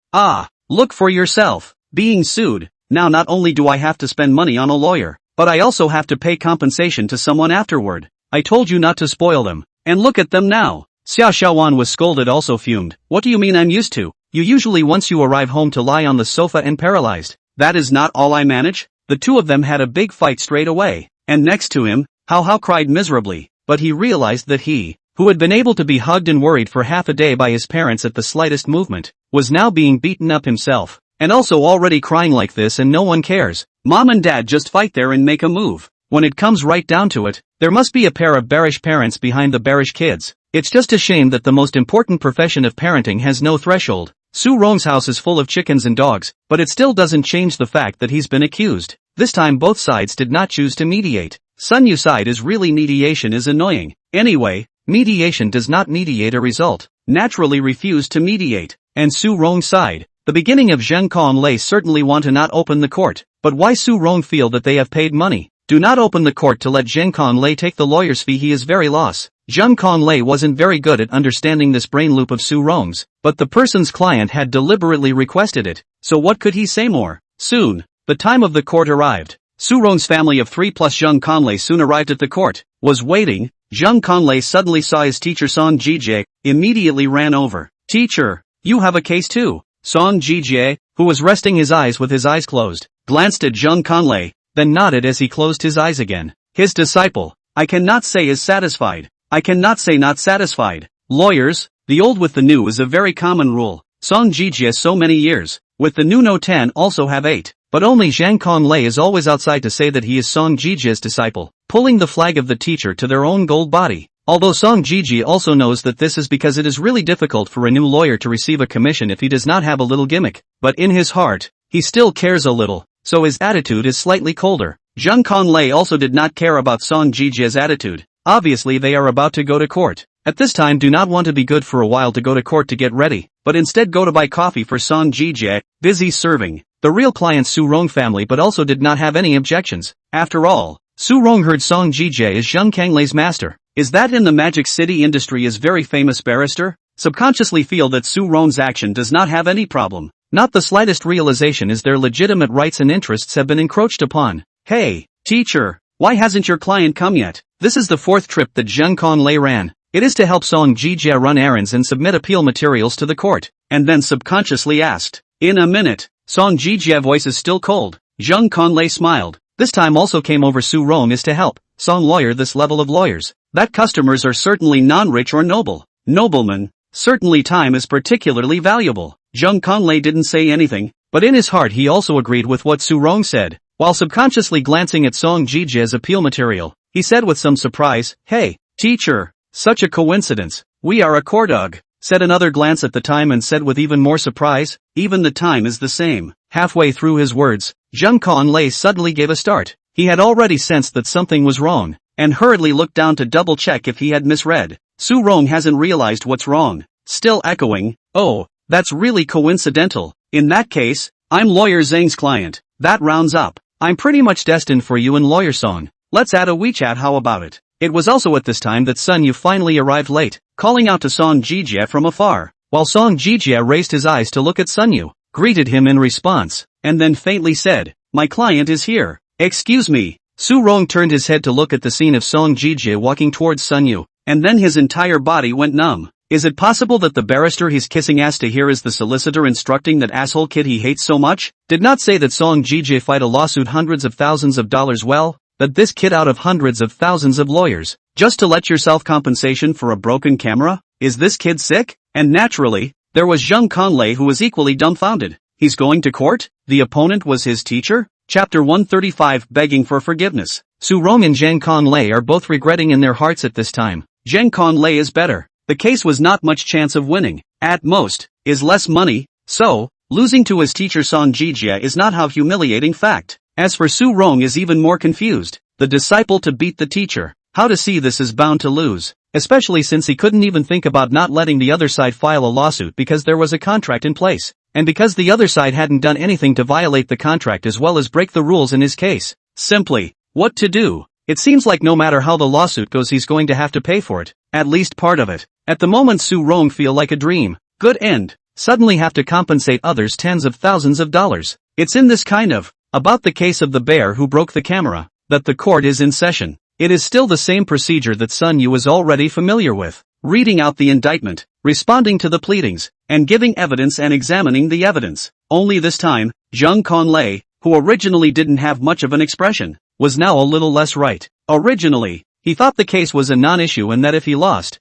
Look for yourself. Being sued. Now not only do I have to spend money on a lawyer, but I also have to pay compensation to someone afterward. I told you not to spoil them. And look at them now. Xia Xiaowan was scolded, also fumed. What do you mean I'm used to? You usually once you arrive home to lie on the sofa and paralyzed. That is not all I manage? The two of them had a big fight straight away. And next to him, Hao cried miserably. But he realized that he, who had been able to be hugged and worried for half a day by his parents at the slightest movement, was now being beaten up himself. And also already crying like this, and no one cares. Mom and dad just fight there and make a move. when it comes right down to it, there must be a pair of bearish parents behind the bearish kids. It's just a shame that the most important profession of parenting has no threshold. Soo-rong's house is full of chickens and dogs, but it still doesn't change the fact that he's been accused. This time both sides did not choose to mediate. Sun-yu's side is really mediation is annoying. Anyway, mediation does not mediate a result. Naturally refused to mediate. And Soo-rong's side, the beginning of Zheng Conlei certainly want to not open the court. But why Soo-rong feel that they have paid money? Do not open the court to let Zheng Conlei take the lawyer's fee. He is very lost. Zheng Conlei wasn't very good at understanding this brain loop of Soo-rong's, but the person's client had deliberately requested it, so what could he say more? Soon, the time of the court arrived. Soo-rong's family of 3 plus Zheng Conlei soon arrived at the court, was waiting. Zheng Conlei suddenly saw his teacher Song Jijie, immediately ran over. Teacher, you have a case too. Song Jijie, who was resting his eyes with his eyes closed, glanced at Zheng Conlei, then nodded as he closed his eyes again. His disciple, I cannot say is satisfied. I cannot say not satisfied. Lawyers, the old with the new is a very common rule. Song Jijie so many years, with the new no 10 also have 8. But only Zheng Conlei is always outside to say that he is Song Jijie's disciple, pulling the flag of the teacher to their own gold body. Although Song Jijie also knows that this is because it is really difficult for a new lawyer to receive a commission if he does not have a little gimmick, but in his heart, he still cares a little, so his attitude is slightly colder. Zheng Conlei also did not care about Song Jijie's attitude. Obviously they are about to go to court. At this time do not want to be good for a while to go to court to get ready, but instead go to buy coffee for Song Jijie, busy serving. The real client Soo-rong family but also did not have any objections. After all, Soo-rong heard Song Jijie is Zheng Conlei's master. Is that in the Magic City industry is very famous barrister? Subconsciously feel that Soo-rong's action does not have any problem. Not the slightest realization is their legitimate rights and interests have been encroached upon. Hey, teacher, why hasn't your client come yet? This is the 4th trip that Zheng Conlei ran. It is to help Song Jijie run errands and submit appeal materials to the court. And then subconsciously asked, in a minute. Song Jijie's voice is still cold. Zheng Conlei smiled. This time also came over Soo-rong is to help Song lawyer this level of lawyers. That customers are certainly non-rich or noble. Noblemen, certainly time is particularly valuable. Zheng Conlei didn't say anything, but in his heart he also agreed with what Soo-rong said. While subconsciously glancing at Song Jijie's appeal material, he said with some surprise, hey, teacher, such a coincidence, we are a court dog. Said another glance at the time and said with even more surprise, even the time is the same. Halfway through his words, Zheng Conlei suddenly gave a start. He had already sensed that something was wrong, and hurriedly looked down to double check if he had misread. Soo-rong hasn't realized what's wrong. Still echoing, oh, that's really coincidental. In that case, I'm lawyer Zheng's client. That rounds up. I'm pretty much destined for you and lawyer Song. Let's add a WeChat, how about it? It was also at this time that Sun Yu finally arrived late, calling out to Song Jijie from afar, while Song Jijie raised his eyes to look at Sun Yu, greeted him in response, and then faintly said, my client is here. Excuse me. Soo-rong turned his head to look at the scene of Song Jijie walking towards Sun Yu, and then his entire body went numb. Is it possible that the barrister he's kissing ass to hear is the solicitor instructing that asshole kid he hates so much? Did not say that Song Jijie fight a lawsuit hundreds of thousands of dollars well? That this kid out of hundreds of thousands of lawyers, just to let yourself compensation for a broken camera? Is this kid sick? And naturally, there was Zheng Conlei who was equally dumbfounded. He's going to court? The opponent was his teacher? Chapter 135 Begging for Forgiveness. Soo-rong and Zheng Conlei are both regretting in their hearts at this time. Zheng Conlei is better. The case was not much chance of winning. At most, is less money, so, losing to his teacher Song Jijie is not how humiliating fact. As for Soo-rong is even more confused. The disciple to beat the teacher. How to see this is bound to lose. Especially since he couldn't even think about not letting the other side file a lawsuit because there was a contract in place. And because the other side hadn't done anything to violate the contract as well as break the rules in his case. Simply, what to do? It seems like no matter how the lawsuit goes he's going to have to pay for it. At least part of it. At the moment Soo-rong feel like a dream. Good end. Suddenly have to compensate others tens of thousands of dollars. It's in this kind of about the case of the bear who broke the camera, that the court is in session. It is still the same procedure that Sun Yu is already familiar with. Reading out the indictment, responding to the pleadings, and giving evidence and examining the evidence. Only this time, Zheng Conlei, who originally didn't have much of an expression, was now a little less right. Originally, he thought the case was a non-issue and that if he lost,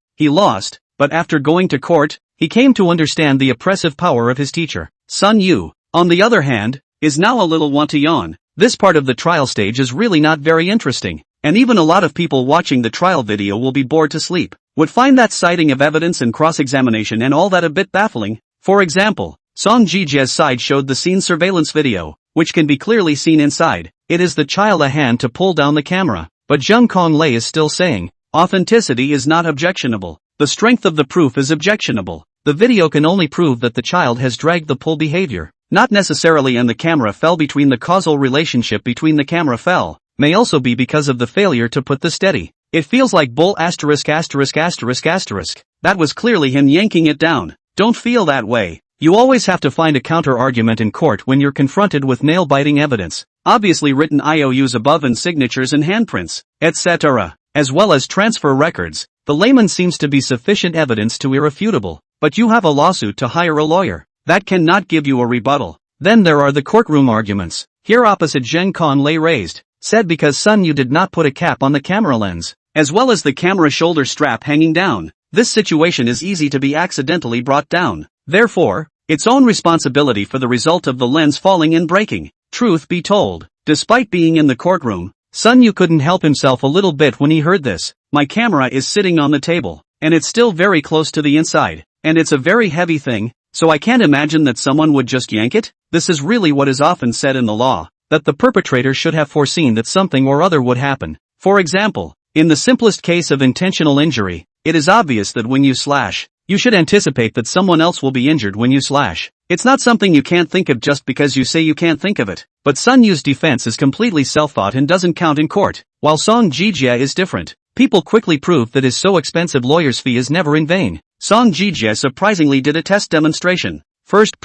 but after going to court, he came to understand the oppressive power of his teacher. Sun Yu, on the other hand, is now a little want to yawn. This part of the trial stage is really not very interesting, and even a lot of people watching the trial video will be bored to sleep, would find that citing of evidence and cross-examination and all that a bit baffling. For example, Song Ji-jae's side showed the scene surveillance video, which can be clearly seen inside. It is the child a hand to pull down the camera, but Jung Kong-lei is still saying, authenticity is not objectionable. The strength of the proof is objectionable. The video can only prove that the child has dragged the pull behavior, not necessarily and the camera fell between the causal relationship between the camera fell, may also be because of the failure to put the steady. It feels like bull asterisk asterisk asterisk asterisk. That was clearly him yanking it down. Don't feel that way. You always have to find a counter-argument in court when you're confronted with nail-biting evidence, obviously written IOUs above and signatures and handprints, etc., as well as transfer records. The layman seems to be sufficient evidence to irrefutable, but you have a lawsuit to hire a lawyer. That cannot give you a rebuttal. Then there are the courtroom arguments. Here opposite Zheng Kong-lei raised, said because Sun Yu did not put a cap on the camera lens, as well as the camera shoulder strap hanging down. This situation is easy to be accidentally brought down. Therefore, its own responsibility for the result of the lens falling and breaking. Truth be told, despite being in the courtroom, Sun Yu couldn't help himself a little bit when he heard this. My camera is sitting on the table, and it's still very close to the inside, and it's a very heavy thing, so I can't imagine that someone would just yank it. This is really what is often said in the law, that the perpetrator should have foreseen that something or other would happen. For example, in the simplest case of intentional injury, it is obvious that when you slash, you should anticipate that someone else will be injured when you slash. It's not something you can't think of just because you say you can't think of it. But Sun Yu's defense is completely self-thought and doesn't count in court. While Song Ji-jae is different. People quickly proved that his so expensive lawyer's fee is never in vain. Song Ji-jae surprisingly did a test demonstration. First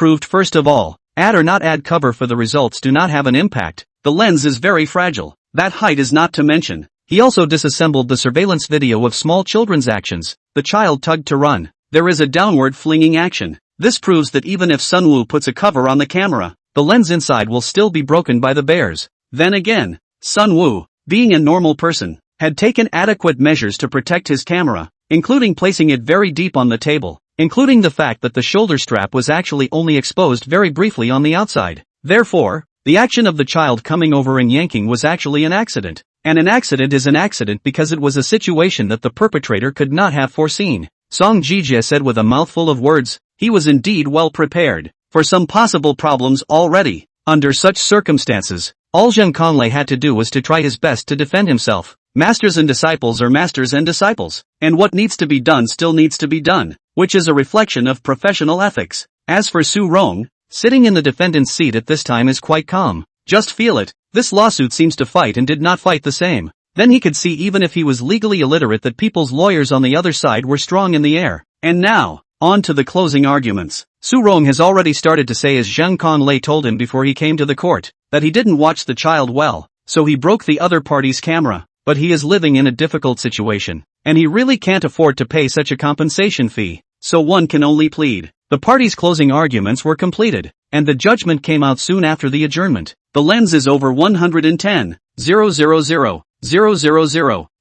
of all, add or not add cover for the results do not have an impact. The lens is very fragile. That height is not to mention. He also disassembled the surveillance video of small children's actions. The child tugged to run. There is a downward flinging action. This proves that even if Sun Woo puts a cover on the camera, the lens inside will still be broken by the bears. Then again, Sun Woo, being a normal person, had taken adequate measures to protect his camera, including placing it very deep on the table, including the fact that the shoulder strap was actually only exposed very briefly on the outside. Therefore, the action of the child coming over and yanking was actually an accident. And an accident is an accident because it was a situation that the perpetrator could not have foreseen. Song Ji-jae said with a mouthful of words, he was indeed well prepared for some possible problems already. Under such circumstances, all Zheng Kong-lei had to do was to try his best to defend himself. Masters and disciples are masters and disciples, and what needs to be done still needs to be done, which is a reflection of professional ethics. As for Su Rong, sitting in the defendant's seat at this time is quite calm. Just feel it. This lawsuit seems to fight and did not fight the same. Then he could see even if he was legally illiterate that people's lawyers on the other side were strong in the air. And now, on to the closing arguments. Su Rong has already started to say as Zheng Kong-lei told him before he came to the court, that he didn't watch the child well, so he broke the other party's camera. But he is living in a difficult situation, and he really can't afford to pay such a compensation fee, so one can only plead. The parties' closing arguments were completed, and the judgment came out soon after the adjournment. The lens is over 110,000,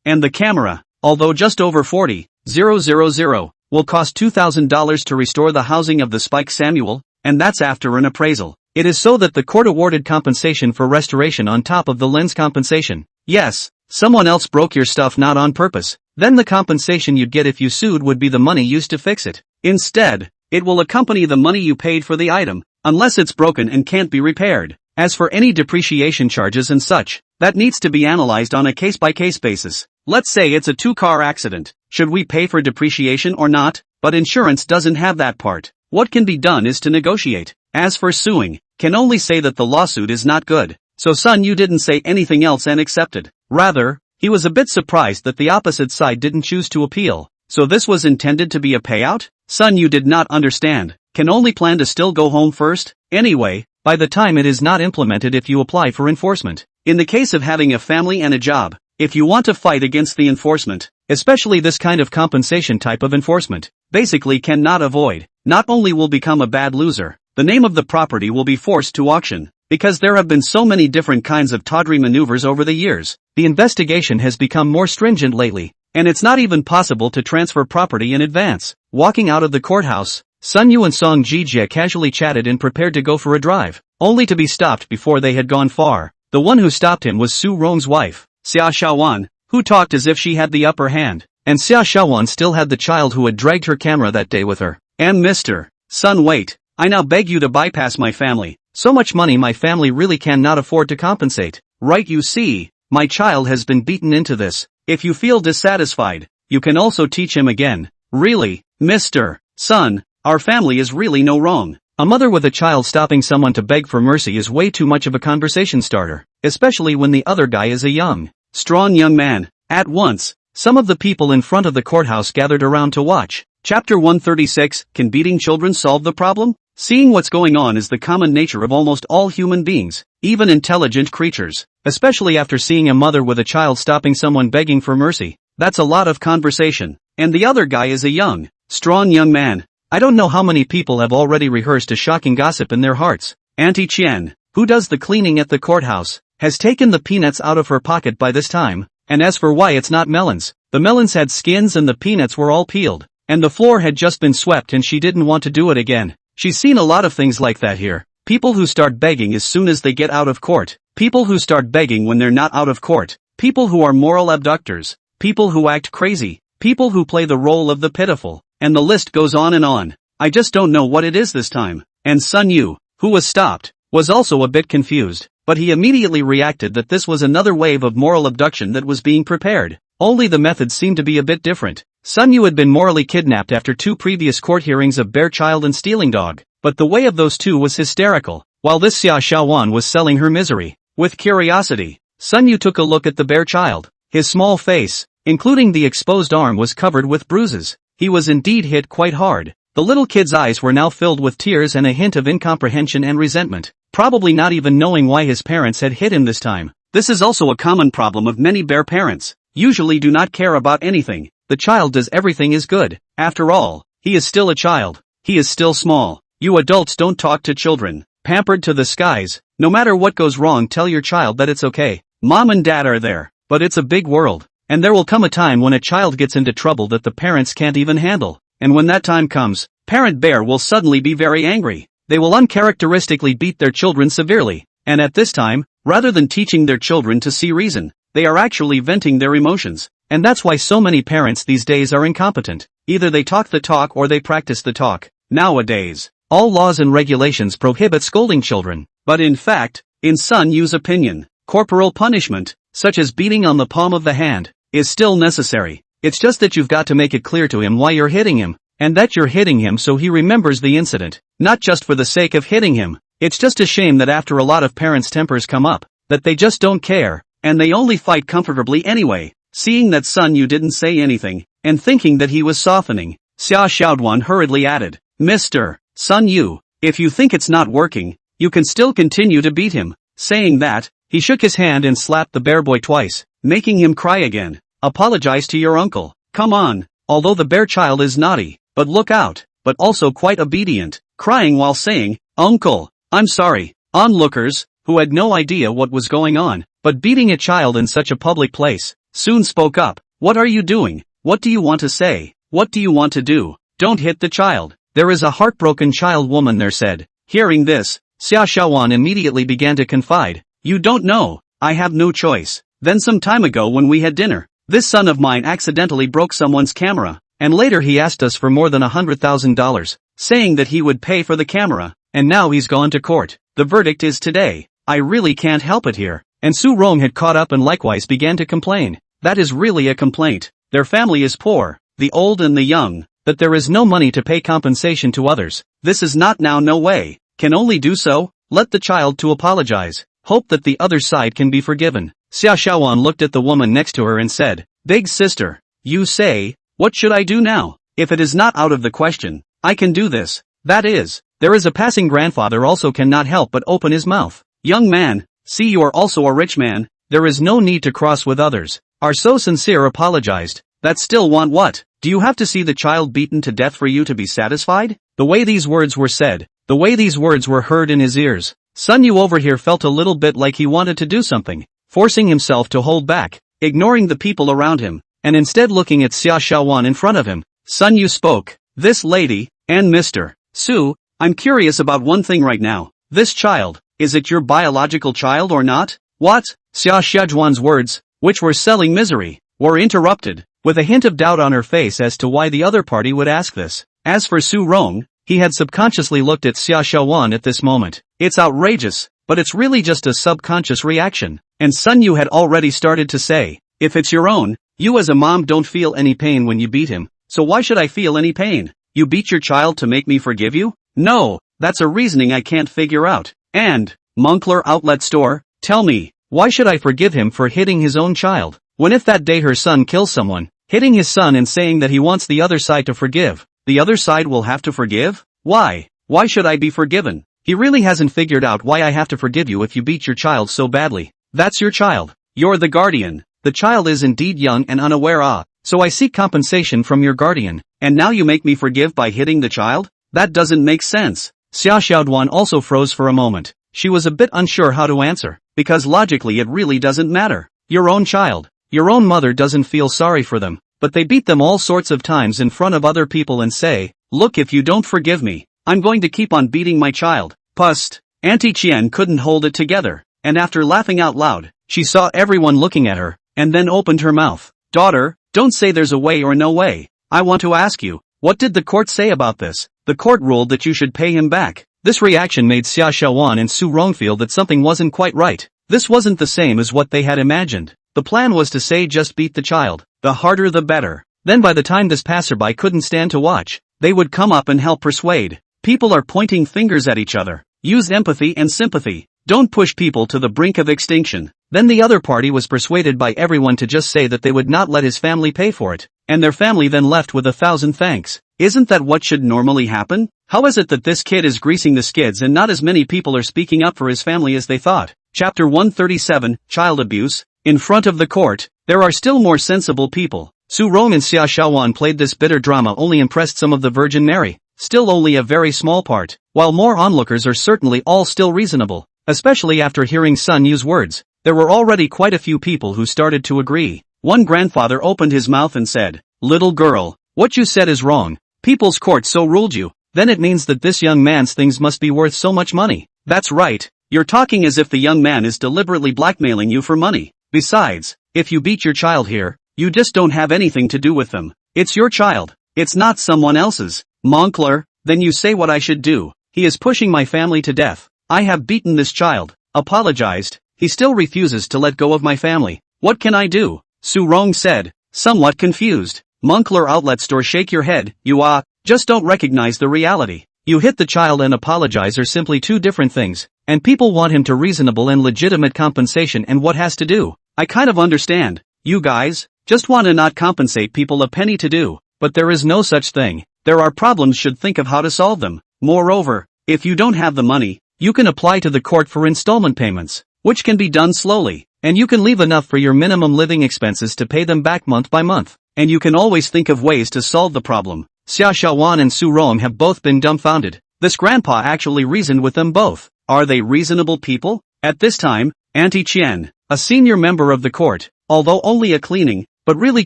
and the camera, although just over 40,000, will cost $2,000 to restore the housing of the Spike Samuel, and that's after an appraisal. It is so that the court awarded compensation for restoration on top of the lens compensation. Yes, someone else broke your stuff not on purpose. Then the compensation you'd get if you sued would be the money used to fix it. Instead, it will accompany the money you paid for the item, unless it's broken and can't be repaired. As for any depreciation charges and such, that needs to be analyzed on a case-by-case basis. Let's say it's a two-car accident. Should we pay for depreciation or not? But insurance doesn't have that part. What can be done is to negotiate. As for suing, can only say that the lawsuit is not good. So Sun Yu didn't say anything else and accepted. Rather, he was a bit surprised that the opposite side didn't choose to appeal. So this was intended to be a payout? Sun Yu did not understand. Can only plan to still go home first? Anyway, by the time it is not implemented if you apply for enforcement. In the case of having a family and a job, if you want to fight against the enforcement, especially this kind of compensation type of enforcement, basically cannot avoid, not only will become a bad loser, the name of the property will be forced to auction. Because there have been so many different kinds of tawdry maneuvers over the years, the investigation has become more stringent lately, and it's not even possible to transfer property in advance. Walking out of the courthouse, Sun Yu and Song Ji-jae casually chatted and prepared to go for a drive, only to be stopped before they had gone far. The one who stopped him was Su Rong's wife, Xia Xiaowan, who talked as if she had the upper hand. And Xia Xiaowan still had the child who had dragged her camera that day with her. And Mr. Son, wait. I now beg you to bypass my family. So much money my family really cannot afford to compensate. Right, you see, my child has been beaten into this. If you feel dissatisfied, you can also teach him again. Really, Mr. Son, our family is really no wrong. A mother with a child stopping someone to beg for mercy is way too much of a conversation starter, especially when the other guy is a young, strong young man. At once, some of the people in front of the courthouse gathered around to watch. Chapter 136, Can beating children solve the problem? Seeing what's going on is the common nature of almost all human beings, even intelligent creatures, especially after seeing a mother with a child stopping someone begging for mercy. That's a lot of conversation. And the other guy is a young, strong young man. I don't know how many people have already rehearsed a shocking gossip in their hearts. Auntie Qian, who does the cleaning at the courthouse, has taken the peanuts out of her pocket by this time, and as for why it's not melons, the melons had skins and the peanuts were all peeled, and the floor had just been swept and she didn't want to do it again. She's seen a lot of things like that here. People who start begging as soon as they get out of court. People who start begging when they're not out of court. People who are moral abductors. People who act crazy. People who play the role of the pitiful. And the list goes on and on. I just don't know what it is this time. And Sun Yu, who was stopped, was also a bit confused, but he immediately reacted that this was another wave of moral abduction that was being prepared. Only the methods seemed to be a bit different. Sun Yu had been morally kidnapped after 2 previous court hearings of bear child and stealing dog, but the way of those 2 was hysterical, while this Xia Xiaowan was selling her misery. With curiosity, Sun Yu took a look at the bear child. His small face, including the exposed arm, was covered with bruises. He was indeed hit quite hard. The little kid's eyes were now filled with tears and a hint of incomprehension and resentment, probably not even knowing why his parents had hit him this time. This is also a common problem of many bear parents. Usually do not care about anything. The child does everything is good. After all, he is still a child. He is still small. You adults don't talk to children. Pampered to the skies. No matter what goes wrong, tell your child that it's okay. Mom and dad are there. But it's a big world. And there will come a time when a child gets into trouble that the parents can't even handle. And when that time comes, parent bear will suddenly be very angry. They will uncharacteristically beat their children severely. And at this time, rather than teaching their children to see reason, they are actually venting their emotions. And that's why so many parents these days are incompetent. Either they talk the talk or they practice the talk. Nowadays, all laws and regulations prohibit scolding children. But in fact, in Sun Yu's opinion, corporal punishment, such as beating on the palm of the hand, is still necessary. It's just that you've got to make it clear to him why you're hitting him, and that you're hitting him so he remembers the incident, not just for the sake of hitting him. It's just a shame that after a lot of parents' tempers come up, that they just don't care, and they only fight comfortably anyway. Seeing that Sun Yu didn't say anything, and thinking that he was softening, Xia Xiaoduan hurriedly added, Mr. Sun Yu, if you think it's not working, you can still continue to beat him. Saying that, he shook his hand and slapped the bear boy twice, making him cry again. Apologize to your uncle. Come on. Although the bear child is naughty, but look out, but also quite obedient, crying while saying, Uncle, I'm sorry. Onlookers, who had no idea what was going on, but beating a child in such a public place, soon spoke up. What are you doing? What do you want to say? What do you want to do? Don't hit the child. There is a heartbroken child woman there said. Hearing this, Xia Xiaowan immediately began to confide. You don't know. I have no choice. Then some time ago when we had dinner, this son of mine accidentally broke someone's camera, and later he asked us for more than $100,000, saying that he would pay for the camera, and now he's gone to court. The verdict is today. I really can't help it here. And Su Rong had caught up and likewise began to complain. That is really a complaint. Their family is poor, the old and the young, that there is no money to pay compensation to others. This is not now, no way. Can only do so, let the child to apologize. Hope that the other side can be forgiven. Xia Xiaowan looked at the woman next to her and said, Big sister, you say, what should I do now? If it is not out of the question, I can do this. That is, there is a passing grandfather also cannot help but open his mouth. Young man, see you are also a rich man, there is no need to cross with others. Are so sincere apologized, that still want what? Do you have to see the child beaten to death for you to be satisfied? The way these words were said, the way these words were heard in his ears, Sun Yu over here felt a little bit like he wanted to do something, forcing himself to hold back, ignoring the people around him, and instead looking at Xia Xiaowan in front of him. Sun Yu spoke, this lady, and Mr. Su, I'm curious about one thing right now. This child, is it your biological child or not? What? Xia Xiaojuan's words, which were selling misery, were interrupted, with a hint of doubt on her face as to why the other party would ask this. As for Su Rong, he had subconsciously looked at Xia Xiaojuan at this moment. It's outrageous, but it's really just a subconscious reaction. And Sun Yu had already started to say, if it's your own, you as a mom don't feel any pain when you beat him, so why should I feel any pain? You beat your child to make me forgive you? No, that's a reasoning I can't figure out. And, Moncler Outlet Store, tell me, why should I forgive him for hitting his own child? When if that day her son kills someone, hitting his son and saying that he wants the other side to forgive, the other side will have to forgive? Why? Why should I be forgiven? He really hasn't figured out why I have to forgive you if you beat your child so badly. That's your child. You're the guardian. The child is indeed young and unaware so I seek compensation from your guardian, and now you make me forgive by hitting the child? That doesn't make sense. Xia Xiaoduan also froze for a moment. She was a bit unsure how to answer, because logically it really doesn't matter. Your own child, your own mother doesn't feel sorry for them, but they beat them all sorts of times in front of other people and say, look, if you don't forgive me, I'm going to keep on beating my child. Pust. Auntie Qian couldn't hold it together, and after laughing out loud, she saw everyone looking at her, and then opened her mouth. Daughter, don't say there's a way or no way. I want to ask you, what did the court say about this? The court ruled that you should pay him back. This reaction made Xia Xiaowan and Su Rong feel that something wasn't quite right. This wasn't the same as what they had imagined. The plan was to say just beat the child, the harder the better. Then by the time this passerby couldn't stand to watch, they would come up and help persuade. People are pointing fingers at each other. Use empathy and sympathy. Don't push people to the brink of extinction. Then the other party was persuaded by everyone to just say that they would not let his family pay for it, and their family then left with 1,000 thanks. Isn't that what should normally happen? How is it that this kid is greasing the skids and not as many people are speaking up for his family as they thought? Chapter 137, Child Abuse. In front of the court, there are still more sensible people. Su Rong and Xia Xiaowan played this bitter drama only impressed some of the Virgin Mary, still only a very small part, while more onlookers are certainly all still reasonable, especially after hearing Sun Yu's words. There were already quite a few people who started to agree. One grandfather opened his mouth and said, little girl, what you said is wrong. People's court so ruled you. Then it means that this young man's things must be worth so much money. That's right. You're talking as if the young man is deliberately blackmailing you for money. Besides, if you beat your child here, you just don't have anything to do with them. It's your child. It's not someone else's. Moncler, then you say what I should do. He is pushing my family to death. I have beaten this child. Apologized. He still refuses to let go of my family. What can I do? Su Rong said, somewhat confused. Moncler Outlet Store, shake your head. You just don't recognize the reality. You hit the child and apologize are simply two different things, and people want him to reasonable and legitimate compensation, and what has to do? I kind of understand. You guys just want to not compensate people a penny to do, but there is no such thing. There are problems, should think of how to solve them. Moreover, if you don't have the money, you can apply to the court for installment payments, which can be done slowly, and you can leave enough for your minimum living expenses to pay them back month by month, and you can always think of ways to solve the problem. Xia Xiaowan and Su Rong have both been dumbfounded. This grandpa actually reasoned with them both. Are they reasonable people? At this time, Auntie Qian, a senior member of the court, although only a cleaning, but really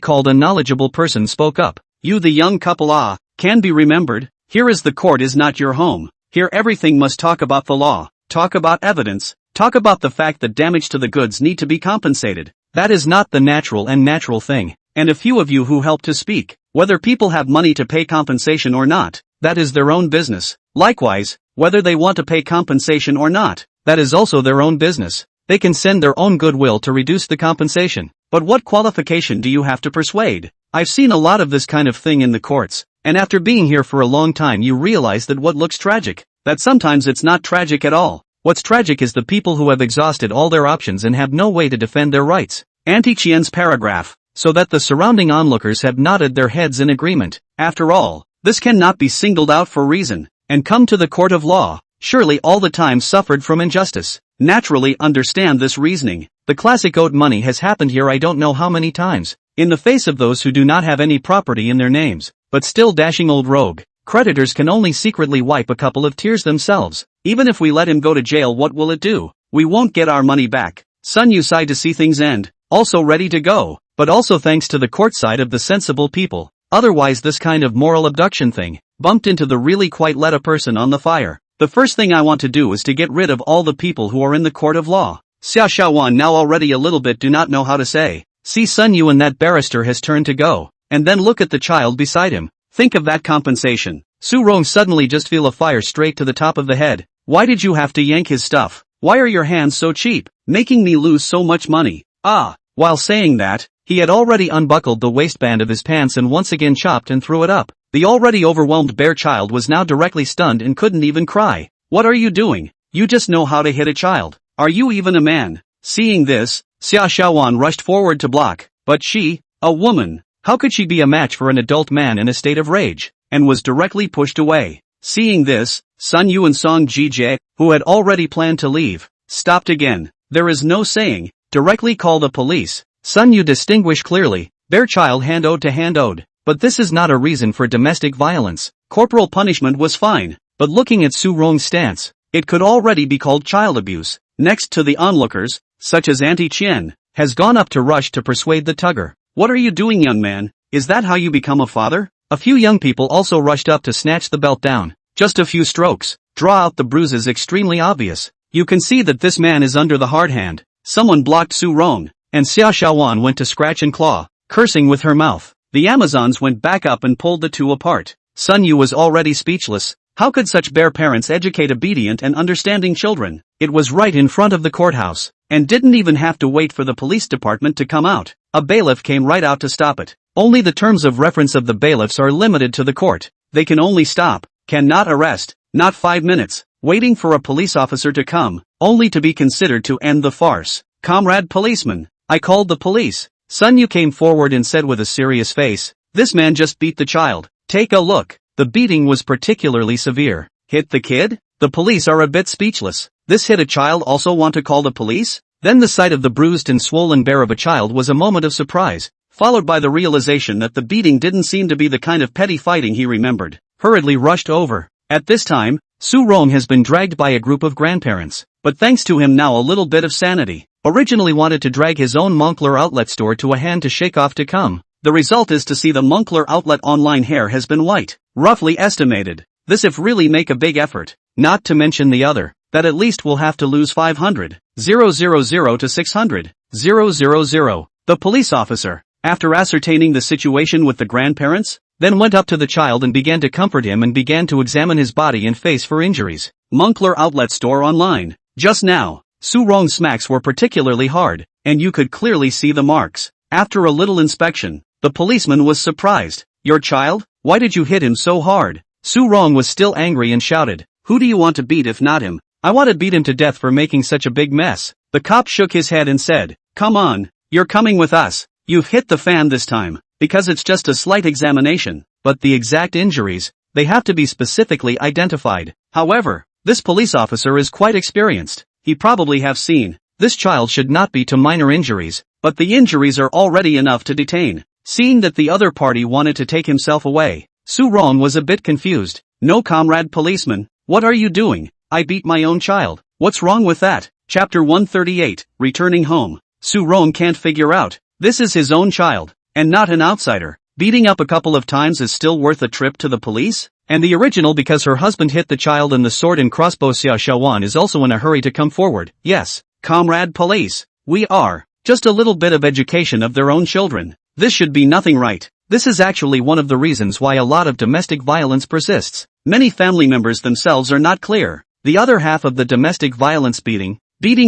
called a knowledgeable person, spoke up. You, the young couple, can be remembered. Here is the court, is not your home. Here everything must talk about the law, talk about evidence, talk about the fact that damage to the goods need to be compensated. That is not the natural thing. And a few of you who help to speak, whether people have money to pay compensation or not, that is their own business. Likewise, whether they want to pay compensation or not, that is also their own business. They can send their own goodwill to reduce the compensation. But what qualification do you have to persuade? I've seen a lot of this kind of thing in the courts, and after being here for a long time you realize that what looks tragic, that sometimes it's not tragic at all. What's tragic is the people who have exhausted all their options and have no way to defend their rights. Auntie Qian's paragraph, so that the surrounding onlookers have nodded their heads in agreement. After all, this cannot be singled out for reason, and come to the court of law. Surely all the time suffered from injustice. Naturally understand this reasoning. The classic owed money has happened here I don't know how many times, in the face of those who do not have any property in their names, but still dashing old rogue. Creditors can only secretly wipe a couple of tears themselves. Even if we let him go to jail, what will it do? We won't get our money back. Sun Yu sighed to see things end, also ready to go, but also thanks to the court side of the sensible people. Otherwise this kind of moral abduction thing, bumped into the really quite let a person on the fire. The first thing I want to do is to get rid of all the people who are in the court of law. Xia Xiaowan now already a little bit do not know how to say. See Sun Yu and that barrister has turned to go. And then look at the child beside him. Think of that compensation. Su Rong suddenly just feel a fire straight to the top of the head. Why did you have to yank his stuff? Why are your hands so cheap, making me lose so much money? Ah! While saying that, he had already unbuckled the waistband of his pants and once again chopped and threw it up. The already overwhelmed bear child was now directly stunned and couldn't even cry. What are you doing? You just know how to hit a child. Are you even a man? Seeing this, Xia Xiaowan rushed forward to block, but she, a woman, how could she be a match for an adult man in a state of rage, and was directly pushed away. Seeing this, Sun Yu and Song Jie, who had already planned to leave, stopped again. There is no saying, directly call the police. Sun Yu distinguished clearly, bear child hand-owed to hand-owed, but this is not a reason for domestic violence. Corporal punishment was fine, but looking at Su Rong's stance, it could already be called child abuse. Next to the onlookers, such as Auntie Qian, has gone up to rush to persuade the tugger. What are you doing, young man? Is that how you become a father? A few young people also rushed up to snatch the belt down. Just a few strokes, draw out the bruises extremely obvious. You can see that this man is under the hard hand. Someone blocked Su Rong, and Xia Xiaowan went to scratch and claw, cursing with her mouth. The Amazons went back up and pulled the two apart. Sun Yu was already speechless. How could such bear parents educate obedient and understanding children? It was right in front of the courthouse, and didn't even have to wait for the police department to come out. A bailiff came right out to stop it. Only the terms of reference of the bailiffs are limited to the court. They can only stop, cannot arrest, not 5 minutes, waiting for a police officer to come, only to be considered to end the farce. Comrade policeman, I called the police. Sun Yu came forward and said with a serious face, this man just beat the child. Take a look. The beating was particularly severe. Hit the kid? The police are a bit speechless. This hit a child also want to call the police? Then the sight of the bruised and swollen bear of a child was a moment of surprise, followed by the realization that the beating didn't seem to be the kind of petty fighting he remembered. Hurriedly rushed over. At this time, Su Rong has been dragged by a group of grandparents, but thanks to him now a little bit of sanity. Originally wanted to drag his own Moncler outlet store to a hand to shake off to come. The result is to see the Moncler outlet online hair has been white, roughly estimated. This if really make a big effort, not to mention the other, that at least will have to lose 500,000 to 600,000. The police officer, after ascertaining the situation with the grandparents, then went up to the child and began to comfort him and began to examine his body and face for injuries. Moncler outlet store online. Just now, Su Rong's smacks were particularly hard, and you could clearly see the marks. After a little inspection, the policeman was surprised. Your child? Why did you hit him so hard? Su Rong was still angry and shouted, who do you want to beat if not him? I want to beat him to death for making such a big mess. The cop shook his head and said, come on, you're coming with us. You've hit the fan this time, because it's just a slight examination, but the exact injuries, they have to be specifically identified. However, this police officer is quite experienced. He probably have seen, this child should not be to minor injuries, but the injuries are already enough to detain. Seeing that the other party wanted to take himself away, Su Rong was a bit confused. No, comrade policeman, what are you doing? I beat my own child. What's wrong with that? Chapter 138, Returning Home. Su Rong can't figure out. This is his own child, and not an outsider. Beating up a couple of times is still worth a trip to the police? And the original because her husband hit the child and the sword and crossbow. Xia Xiaowan is also in a hurry to come forward. Yes, comrade police, we are. Just a little bit of education of their own children. This should be nothing, right? This is actually one of the reasons why a lot of domestic violence persists. Many family members themselves are not clear. The other half of the domestic violence beating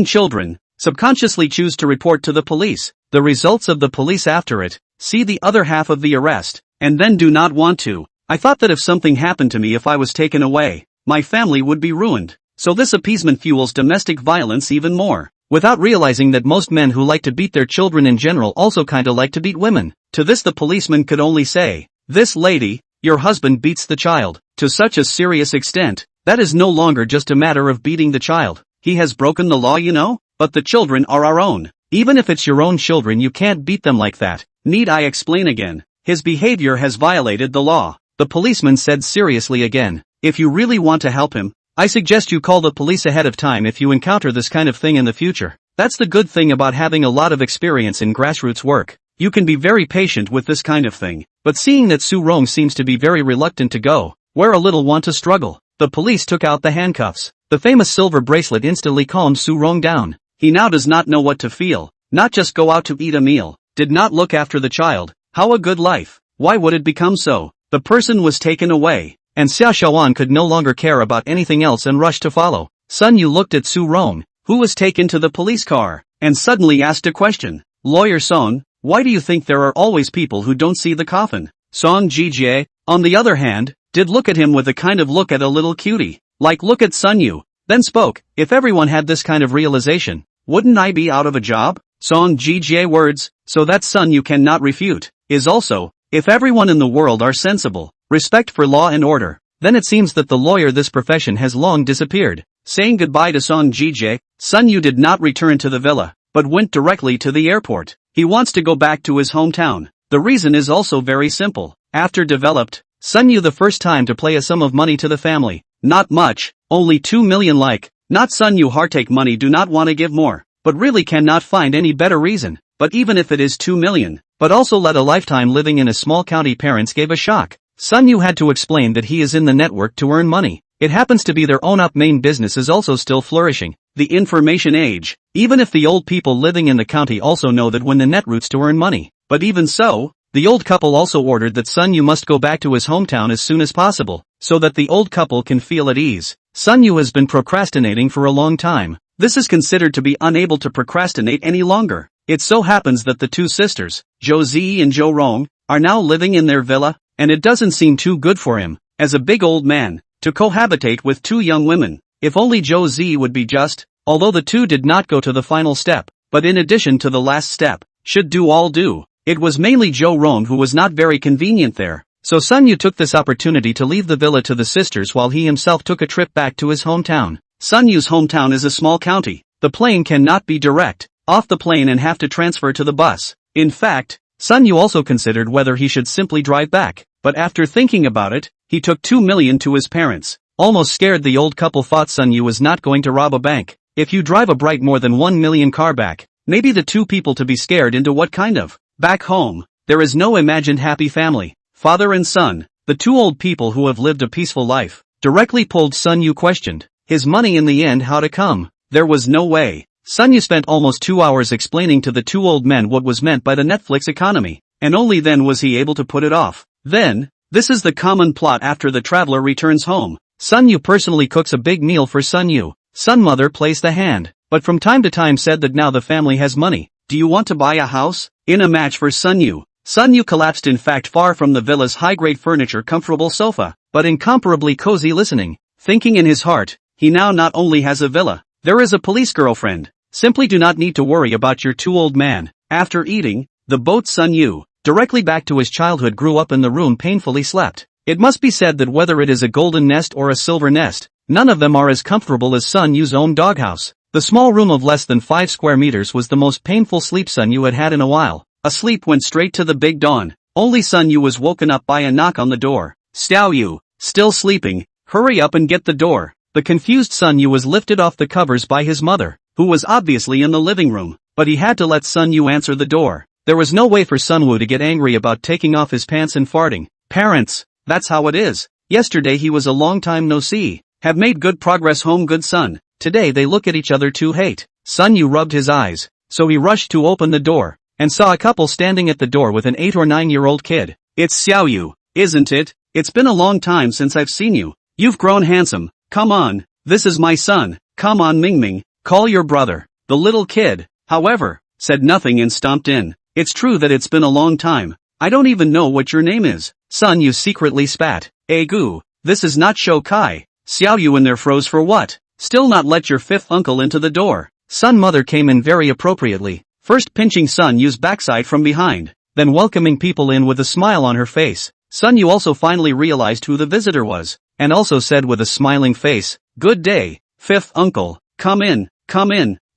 children, subconsciously choose to report to the police. The results of the police after it, see the other half of the arrest, and then do not want to. I thought that if something happened to me if I was taken away, my family would be ruined. So this appeasement fuels domestic violence even more. Without realizing that most men who like to beat their children in general also kinda like to beat women. To this the policeman could only say, this lady, your husband beats the child, to such a serious extent, that is no longer just a matter of beating the child. He has broken the law, you know? But the children are our own. Even if it's your own children you can't beat them like that. Need I explain again? His behavior has violated the law. The policeman said seriously again, if you really want to help him, I suggest you call the police ahead of time if you encounter this kind of thing in the future. That's the good thing about having a lot of experience in grassroots work. You can be very patient with this kind of thing. But seeing that Su Rong seems to be very reluctant to go, where a little want to struggle, the police took out the handcuffs. The famous silver bracelet instantly calmed Su Rong down. he now does not know what to feel, not just go out to eat a meal, did not look after the child, how a good life, why would it become so? The person was taken away, and Xia Xiaoan could no longer care about anything else and rushed to follow. Sun Yu looked at Su Rong, who was taken to the police car, and suddenly asked a question. Lawyer Song, why do you think there are always people who don't see the coffin? Song Jijie, on the other hand, did look at him with a kind of look at a little cutie, like look at Sun Yu, then spoke, if everyone had this kind of realization, wouldn't I be out of a job? Song Jijie words, so that Sun Yu cannot refute, is also, if everyone in the world are sensible, respect for law and order, then it seems that the lawyer this profession has long disappeared. Saying goodbye to Song Jijie, Sun Yu did not return to the villa, but went directly to the airport. He wants to go back to his hometown. The reason is also very simple. After developed, Sun Yu the first time to play a sum of money to the family. Not much, only 2 million like, not Sun Yu heartache money do not want to give more, but really cannot find any better reason. But even if it is 2 million, but also let a lifetime living in a small county parents gave a shock. Sun Yu had to explain that he is in the network to earn money. It happens to be their own main business is also still flourishing. The information age. Even if the old people living in the county also know that when the net routes to earn money. But even so, the old couple also ordered that Sun Yu must go back to his hometown as soon as possible, so that the old couple can feel at ease. Sun Yu has been procrastinating for a long time. This is considered to be unable to procrastinate any longer. It so happens that the two sisters, Zhou Zi and Zhou Rong, are now living in their villa, and it doesn't seem too good for him, as a big old man, to cohabitate with two young women. If only Zhou Zi would be just, although the two did not go to the final step, but in addition to the last step, should do all do. It was mainly Zhou Rong who was not very convenient there, so Sun Yu took this opportunity to leave the villa to the sisters while he himself took a trip back to his hometown. Sun Yu's hometown is a small county. The plane cannot be direct off the plane and have to transfer to the bus. In fact, Sun Yu also considered whether he should simply drive back, but after thinking about it, he took 2 million to his parents. Almost scared, the old couple thought Sun Yu was not going to rob a bank. If you drive a bright more than 1 million car back, maybe the two people to be scared into what kind of. Back home, there is no imagined happy family. Father and son, the two old people who have lived a peaceful life, directly pulled. Sun Yu questioned his money in the end how to come. There was no way. Sun Yu spent almost 2 hours explaining to the two old men what was meant by the Netflix economy, and only then was he able to put it off. Then, this is the common plot after the traveler returns home. Sun Yu personally cooks a big meal for Sun Yu. Sun mother plays the hand, but from time to time said that now the family has money. Do you want to buy a house? In a match for Sun Yu. Sun Yu collapsed, in fact far from the villa's high-grade furniture, comfortable sofa, but incomparably cozy listening, thinking in his heart, he now not only has a villa, there is a police girlfriend. Simply do not need to worry about your two old man. After eating the boat, Sun Yu, directly back to his childhood, grew up in the room, painfully slept. It must be said that whether it is a golden nest or a silver nest, none of them are as comfortable as Sun Yu's own doghouse. The small room of less than 5 square meters was the most painful sleep Sun Yu had had in a while. A sleep went straight to the big dawn. Only Sun Yu was woken up by a knock on the door. Xiao Yu, still sleeping, hurry up and get the door. The confused Sun Yu was lifted off the covers by his mother, who was obviously in the living room, but he had to let Sun Yu answer the door. There was no way for Sun Wu to get angry about taking off his pants and farting. Parents, that's how it is. Yesterday he was a long time no see. Have made good progress home, good son. Today they look at each other to hate. Sun Yu rubbed his eyes, so he rushed to open the door, and saw a couple standing at the door with an 8 or 9-year-old kid. It's Xiao Yu, isn't it? It's been a long time since I've seen you. You've grown handsome. Come on, this is my son. Come on, Mingming, call your brother. The little kid, however, said nothing and stomped in. It's true that it's been a long time. I don't even know what your name is. Sun Yu secretly spat. Gu, this is not Shou Kai. Xiao Yu in there froze for what? Still not let your fifth uncle into the door. Sun mother came in very appropriately, first pinching Sun Yu's backside from behind, then welcoming people in with a smile on her face. Sun Yu also finally realized who the visitor was, and also said with a smiling face, "Good day, fifth uncle, come in,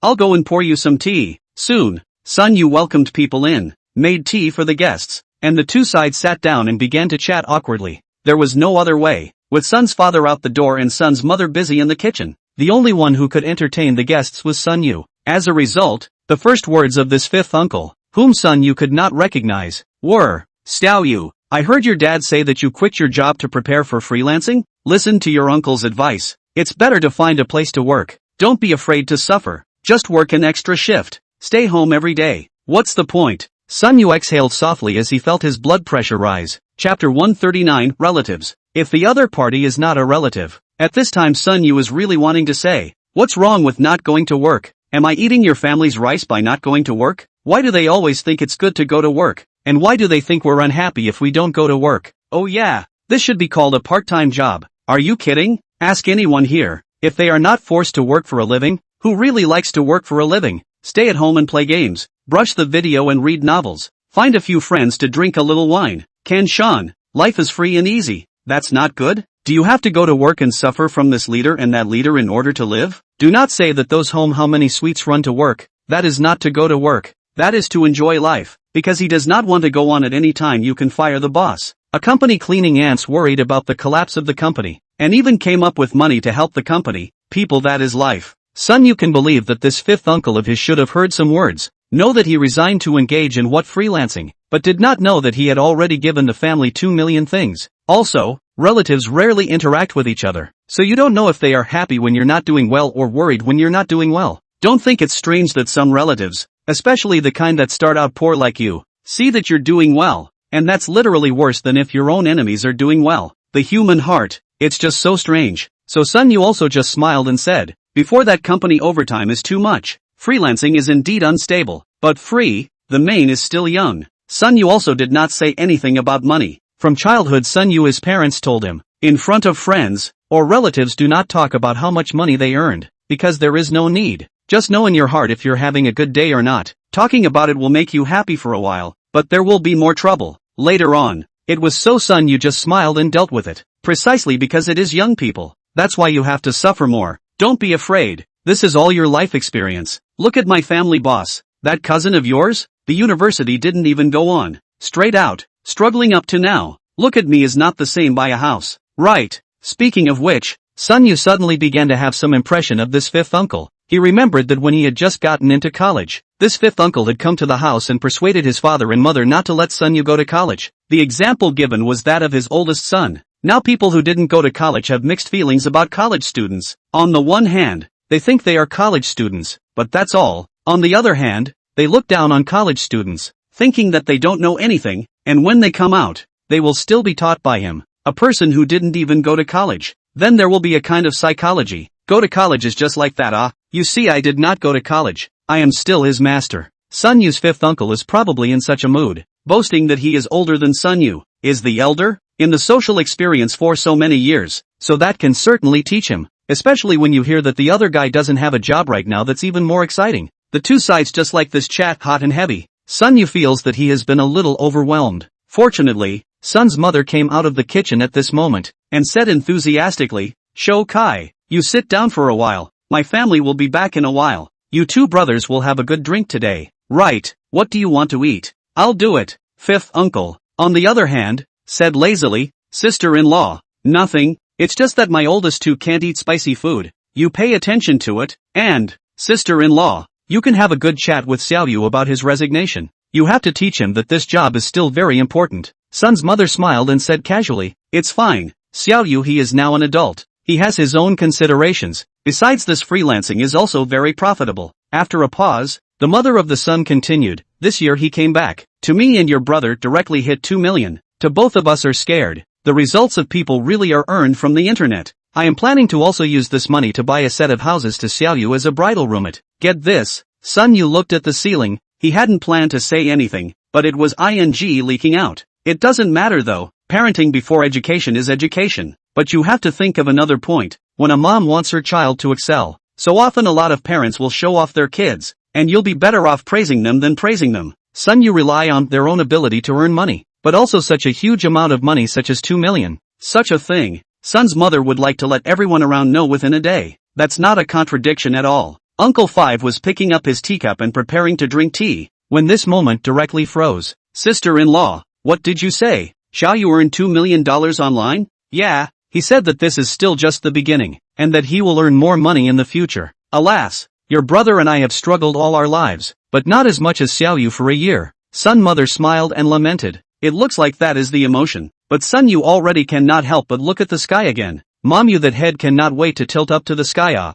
I'll go and pour you some tea, soon." Sun Yu welcomed people in, made tea for the guests, and the two sides sat down and began to chat awkwardly. There was no other way, with Sun's father out the door and Sun's mother busy in the kitchen. The only one who could entertain the guests was Sun Yu. As a result, the first words of this fifth uncle, whom Sun Yu could not recognize, were, "Xiao Yu, I heard your dad say that you quit your job to prepare for freelancing? Listen to your uncle's advice. It's better to find a place to work. Don't be afraid to suffer. Just work an extra shift. Stay home every day. What's the point? Sun Yu exhaled softly as he felt his blood pressure rise. Chapter 139, Relatives. If the other party is not a relative. At this time Sun Yu is really wanting to say, what's wrong with not going to work? Am I eating your family's rice by not going to work? Why do they always think it's good to go to work? And why do they think we're unhappy if we don't go to work? Oh yeah, this should be called a part-time job. Are you kidding? Ask anyone here. If they are not forced to work for a living, who really likes to work for a living? Stay at home and play games, brush the video and read novels, find a few friends to drink a little wine. Can Sean, life is free and easy. That's not good? Do you have to go to work and suffer from this leader and that leader in order to live? Do not say that those home how many sweets run to work. That is not to go to work. That is to enjoy life, because he does not want to go on at any time. You can fire the boss. A company cleaning ants worried about the collapse of the company, and even came up with money to help the company. People, that is life. Sun Yu can believe that this fifth uncle of his should have heard some words, know that he resigned to engage in what freelancing, but did not know that he had already given the family 2 million things. Also, relatives rarely interact with each other, so you don't know if they are happy when you're not doing well or worried when you're not doing well. Don't think it's strange that some relatives, especially the kind that start out poor like you, see that you're doing well, and that's literally worse than if your own enemies are doing well. The human heart, it's just so strange. So Sun Yu also just smiled and said, before that company overtime is too much. Freelancing is indeed unstable, but free, the main is still young. Sun Yu also did not say anything about money. From childhood Sun Yu his parents told him, in front of friends or relatives do not talk about how much money they earned, because there is no need. Just know in your heart if you're having a good day or not. Talking about it will make you happy for a while, but there will be more trouble later on. It was so Sun Yu just smiled and dealt with it, precisely because it is young people. That's why you have to suffer more. Don't be afraid. This is all your life experience. Look at my family boss. That cousin of yours? The university didn't even go on. Straight out. Struggling up to now. Look at me is not the same by a house. Right. Speaking of which, Sun Yu suddenly began to have some impression of this fifth uncle. He remembered that when he had just gotten into college, this fifth uncle had come to the house and persuaded his father and mother not to let Sun Yu go to college. The example given was that of his oldest son. Now people who didn't go to college have mixed feelings about college students. On the one hand, they think they are college students, but that's all. On the other hand, they look down on college students, thinking that they don't know anything, and when they come out, they will still be taught by him, a person who didn't even go to college. Then there will be a kind of psychology. Go to college is just like that. You see, I did not go to college. I am still his master. Sun Yu's fifth uncle is probably in such a mood, boasting that he is older than Sun Yu, is the elder, in the social experience for so many years, so that can certainly teach him, especially when you hear that the other guy doesn't have a job right now. That's even more exciting. The two sides just like this chat hot and heavy. Sun Yu feels that he has been a little overwhelmed. Fortunately, Sun's mother came out of the kitchen at this moment, and said enthusiastically, Shou Kai, you sit down for a while, my family will be back in a while. You two brothers will have a good drink today. Right, what do you want to eat? I'll do it. Fifth uncle, on the other hand, said lazily, sister-in-law, nothing, it's just that my oldest two can't eat spicy food. You pay attention to it, and, sister-in-law, you can have a good chat with Xiao Yu about his resignation. You have to teach him that this job is still very important. Sun's mother smiled and said casually, it's fine, Xiao Yu he is now an adult. He has his own considerations. Besides this freelancing is also very profitable. After a pause, the mother of the son continued, this year he came back. To me and your brother directly hit 2 million. To both of us are scared. The results of people really are earned from the internet. I am planning to also use this money to buy a set of houses to Xiao Yu as a bridal room. Get this. Sun Yu looked at the ceiling. He hadn't planned to say anything, but it was leaking out. It doesn't matter though. Parenting before education is education. But you have to think of another point. When a mom wants her child to excel, so often a lot of parents will show off their kids, and you'll be better off praising them than praising them. Sun Yu rely on their own ability to earn money, but also such a huge amount of money such as 2 million. Such a thing, Sun's mother would like to let everyone around know within a day. That's not a contradiction at all. Uncle Five was picking up his teacup and preparing to drink tea, when this moment directly froze. Sister-in-law, what did you say? Shall you earn $2 million online? Yeah. He said that this is still just the beginning, and that he will earn more money in the future. Alas, your brother and I have struggled all our lives, but not as much as Xiao Yu for a year. Sun mother smiled and lamented. It looks like that is the emotion, but Sun Yu already cannot help but look at the sky again. Mom Yu that head cannot wait to tilt up to the sky.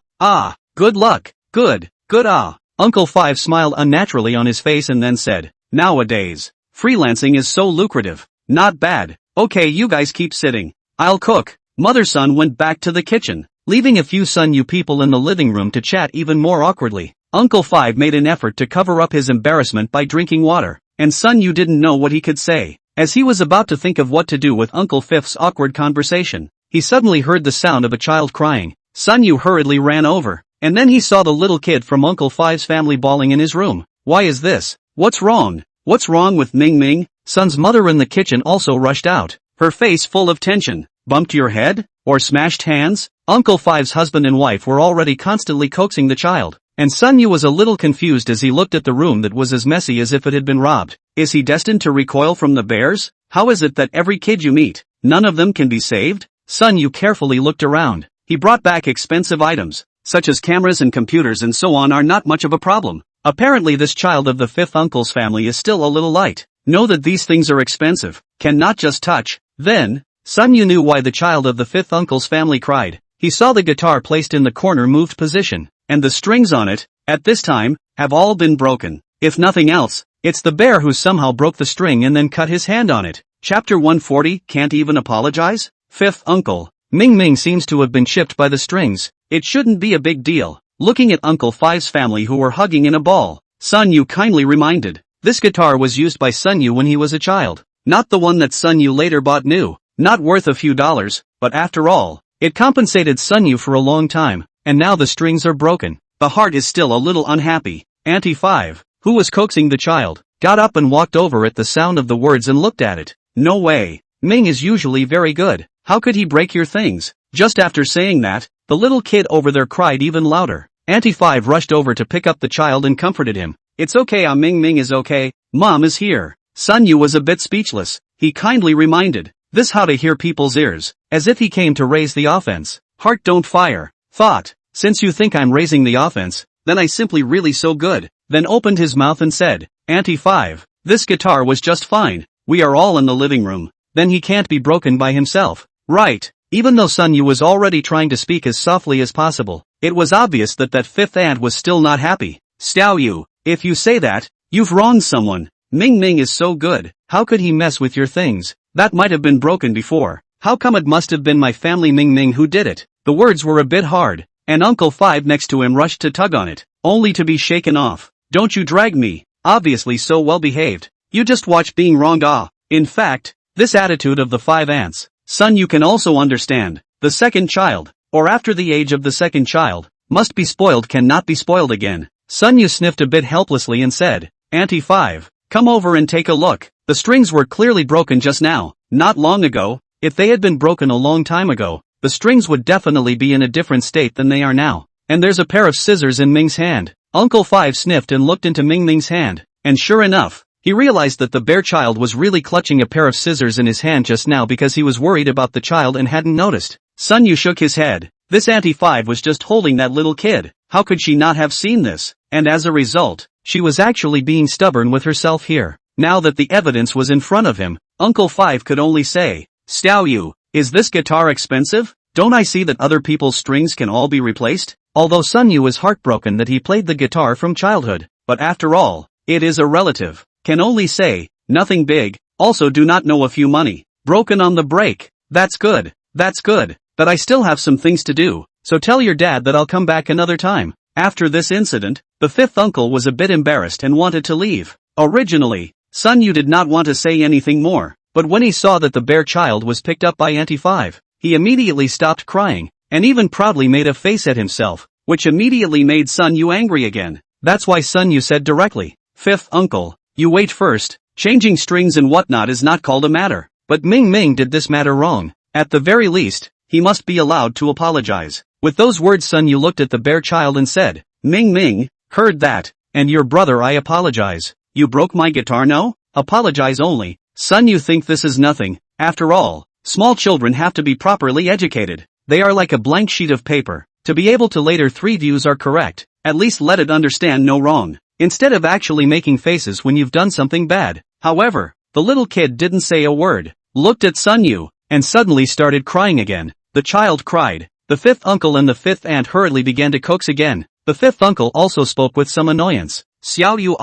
Good luck. Good. Good ah. Uncle Five smiled unnaturally on his face and then said, nowadays, freelancing is so lucrative. Not bad. Okay, you guys keep sitting. I'll cook. Mother-son went back to the kitchen, leaving a few Sun-Yu people in the living room to chat even more awkwardly. Uncle Five made an effort to cover up his embarrassment by drinking water, and Sun-Yu didn't know what he could say. As he was about to think of what to do with Uncle Fifth's awkward conversation, he suddenly heard the sound of a child crying. Sun-Yu hurriedly ran over, and then he saw the little kid from Uncle Five's family bawling in his room. Why is this? What's wrong? What's wrong with Ming Ming? Sun's mother in the kitchen also rushed out, her face full of tension. Bumped your head? Or smashed hands? Uncle Five's husband and wife were already constantly coaxing the child, and Sun-Yu was a little confused as he looked at the room that was as messy as if it had been robbed. Is he destined to recoil from the bears? How is it that every kid you meet, none of them can be saved? Sun-Yu carefully looked around. He brought back expensive items, such as cameras and computers and so on, are not much of a problem. Apparently this child of the fifth uncle's family is still a little light. Know that these things are expensive, cannot just touch. Then, Sun-Yu knew why the child of the fifth uncle's family cried. He saw the guitar placed in the corner moved position, and the strings on it, at this time, have all been broken. If nothing else, it's the bear who somehow broke the string and then cut his hand on it. Chapter 140, Can't Even Apologize? Fifth Uncle. Ming Ming seems to have been chipped by the strings. It shouldn't be a big deal. Looking at Uncle Five's family who were hugging in a ball, Sun-Yu kindly reminded. This guitar was used by Sun-Yu when he was a child. Not the one that Sun-Yu later bought new. Not worth a few dollars, but after all, it compensated Sun-Yu for a long time, and now the strings are broken. The heart is still a little unhappy. Auntie Five, who was coaxing the child, got up and walked over at the sound of the words and looked at it. No way. Ming is usually very good. How could he break your things? Just after saying that, the little kid over there cried even louder. Auntie Five rushed over to pick up the child and comforted him. It's okay, Ming Ming is okay. Mom is here. Sun-Yu was a bit speechless. He kindly reminded. This how to hear people's ears, as if he came to raise the offense. Heart don't fire. Thought, since you think I'm raising the offense, then I simply really so good. Then opened his mouth and said, Auntie Five, this guitar was just fine. We are all in the living room. Then he can't be broken by himself. Right. Even though Sun-Yu was already trying to speak as softly as possible, it was obvious that that fifth aunt was still not happy. Xiao, if you say that, you've wronged someone. Ming Ming is so good. How could he mess with your things? That might have been broken before. How come it must have been my family Ming Ming who did it? The words were a bit hard, and Uncle Five next to him rushed to tug on it, only to be shaken off. Don't you drag me. Obviously so well behaved. You just watch being wronged. In fact, this attitude of the five aunts, Sun-Yu can also understand. The second child, or after the age of the second child, must be spoiled, cannot be spoiled again. Sun-Yu sniffed a bit helplessly and said, Auntie Five, come over and take a look. The strings were clearly broken just now, not long ago. If they had been broken a long time ago, the strings would definitely be in a different state than they are now. And there's a pair of scissors in Ming's hand. Uncle Five sniffed and looked into Ming Ming's hand, and sure enough, he realized that the bear child was really clutching a pair of scissors in his hand just now because he was worried about the child and hadn't noticed. Sun-Yu shook his head. This Auntie Five was just holding that little kid. How could she not have seen this? And as a result, she was actually being stubborn with herself here. Now that the evidence was in front of him, Uncle Five could only say, Xiao, is this guitar expensive? Don't I see that other people's strings can all be replaced? Although Sun-Yu was heartbroken that he played the guitar from childhood, but after all, it is a relative. Can only say, nothing big. Also do not know a few money. Broken on the break. That's good. But I still have some things to do, so tell your dad that I'll come back another time. After this incident, the fifth uncle was a bit embarrassed and wanted to leave. Originally, Sun-Yu did not want to say anything more, but when he saw that the bear child was picked up by Auntie Five, he immediately stopped crying, and even proudly made a face at himself, which immediately made Sun-Yu angry again. That's why Sun-Yu said directly, Fifth uncle, you wait first. Changing strings and whatnot is not called a matter. But Ming Ming did this matter wrong. At the very least, he must be allowed to apologize. With those words Sun-Yu looked at the bear child and said, Ming Ming, heard that, and your brother I apologize. You broke my guitar no? Apologize only. Sun-Yu think this is nothing. After all, small children have to be properly educated. They are like a blank sheet of paper. To be able to later three views are correct, at least let it understand no wrong. Instead of actually making faces when you've done something bad. However, the little kid didn't say a word, looked at Sun-Yu, and suddenly started crying again. The child cried. The fifth uncle and the fifth aunt hurriedly began to coax again. The fifth uncle also spoke with some annoyance. Xiao Yu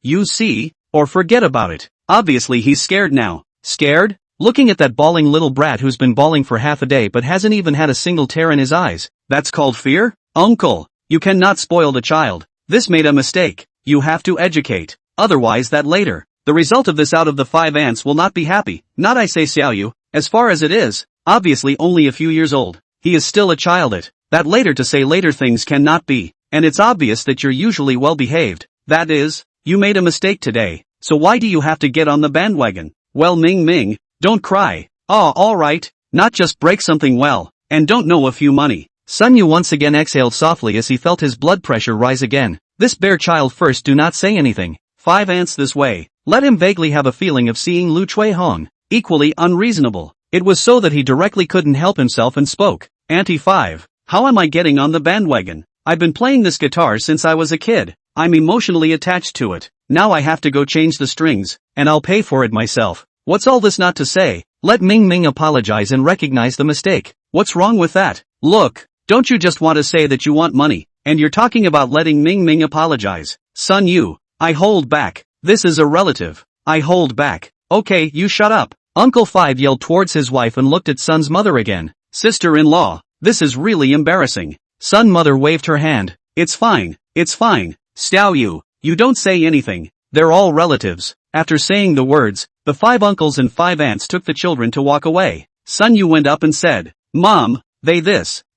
you see, or forget about it. Obviously he's scared now. Scared? Looking at that bawling little brat who's been bawling for half a day but hasn't even had a single tear in his eyes. That's called fear? Uncle, you cannot spoil the child. This made a mistake. You have to educate. Otherwise that later, the result of this out of the 5 ants will not be happy. Not I say Xiao Yu, as far as it is, obviously only a few years old. He is still a child that later to say later things cannot be, and it's obvious that you're usually well behaved. That is, you made a mistake today, so why do you have to get on the bandwagon? Well Ming, don't cry. Alright, not just break something well, and don't know a few money. Sun Yu once again exhaled softly as he felt his blood pressure rise again. This bear child first do not say anything. 5 ants this way. Let him vaguely have a feeling of seeing Lu Chui Hong. Equally unreasonable. It was so that he directly couldn't help himself and spoke. Auntie 5. How am I getting on the bandwagon? I've been playing this guitar since I was a kid. I'm emotionally attached to it. Now I have to go change the strings, and I'll pay for it myself. What's all this not to say? Let Ming apologize and recognize the mistake. What's wrong with that? Look, don't you just want to say that you want money, and you're talking about letting Ming apologize? Sun Yu, I hold back. This is a relative. I hold back. Okay, you shut up. Uncle 5 yelled towards his wife and looked at Sun's mother again. Sister-in-law, this is really embarrassing. Sun mother waved her hand. It's fine. Xiao Yu, you don't say anything. They're all relatives. After saying the words, the 5 uncles and 5 aunts took the children to walk away. Sun Yu went up and said, Mom,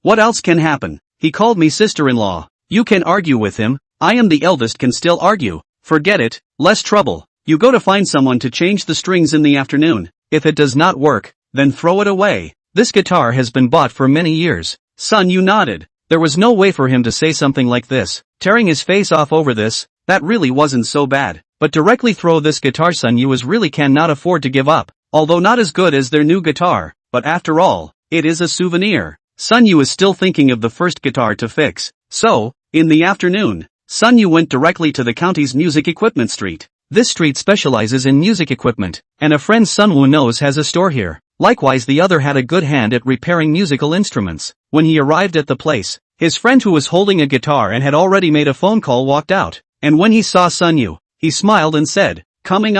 what else can happen? He called me sister-in-law. You can argue with him. I am the eldest, can still argue. Forget it, less trouble. You go to find someone to change the strings in the afternoon. If it does not work, then throw it away. This guitar has been bought for many years. Sun Yu nodded. There was no way for him to say something like this, tearing his face off over this. That really wasn't so bad. But directly throw this guitar Sun Yu really cannot afford to give up. Although not as good as their new guitar, but after all, it is a souvenir. Sun Yu is still thinking of the first guitar to fix. So, in the afternoon, Sun Yu went directly to the county's music equipment street. This street specializes in music equipment, and a friend Sun Wu knows has a store here. Likewise the other had a good hand at repairing musical instruments. When he arrived at the place, his friend who was holding a guitar and had already made a phone call walked out, and when he saw Sun Yu, he smiled and said, Coming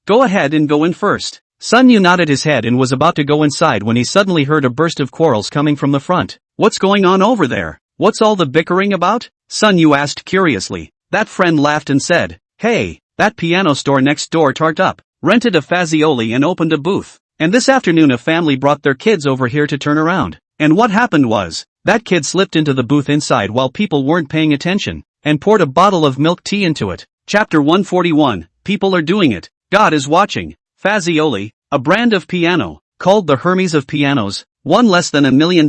go ahead and go in first. Sun Yu nodded his head and was about to go inside when he suddenly heard a burst of quarrels coming from the front. What's going on over there? What's all the bickering about? Sun Yu asked curiously. That friend laughed and said, Hey, that piano store next door tarted up, rented a Fazioli and opened a booth. And this afternoon a family brought their kids over here to turn around. And what happened was, that kid slipped into the booth inside while people weren't paying attention, and poured a bottle of milk tea into it. Chapter 141, People are doing it. God is watching. Fazioli, a brand of piano, called the Hermes of pianos, won less than $1 million,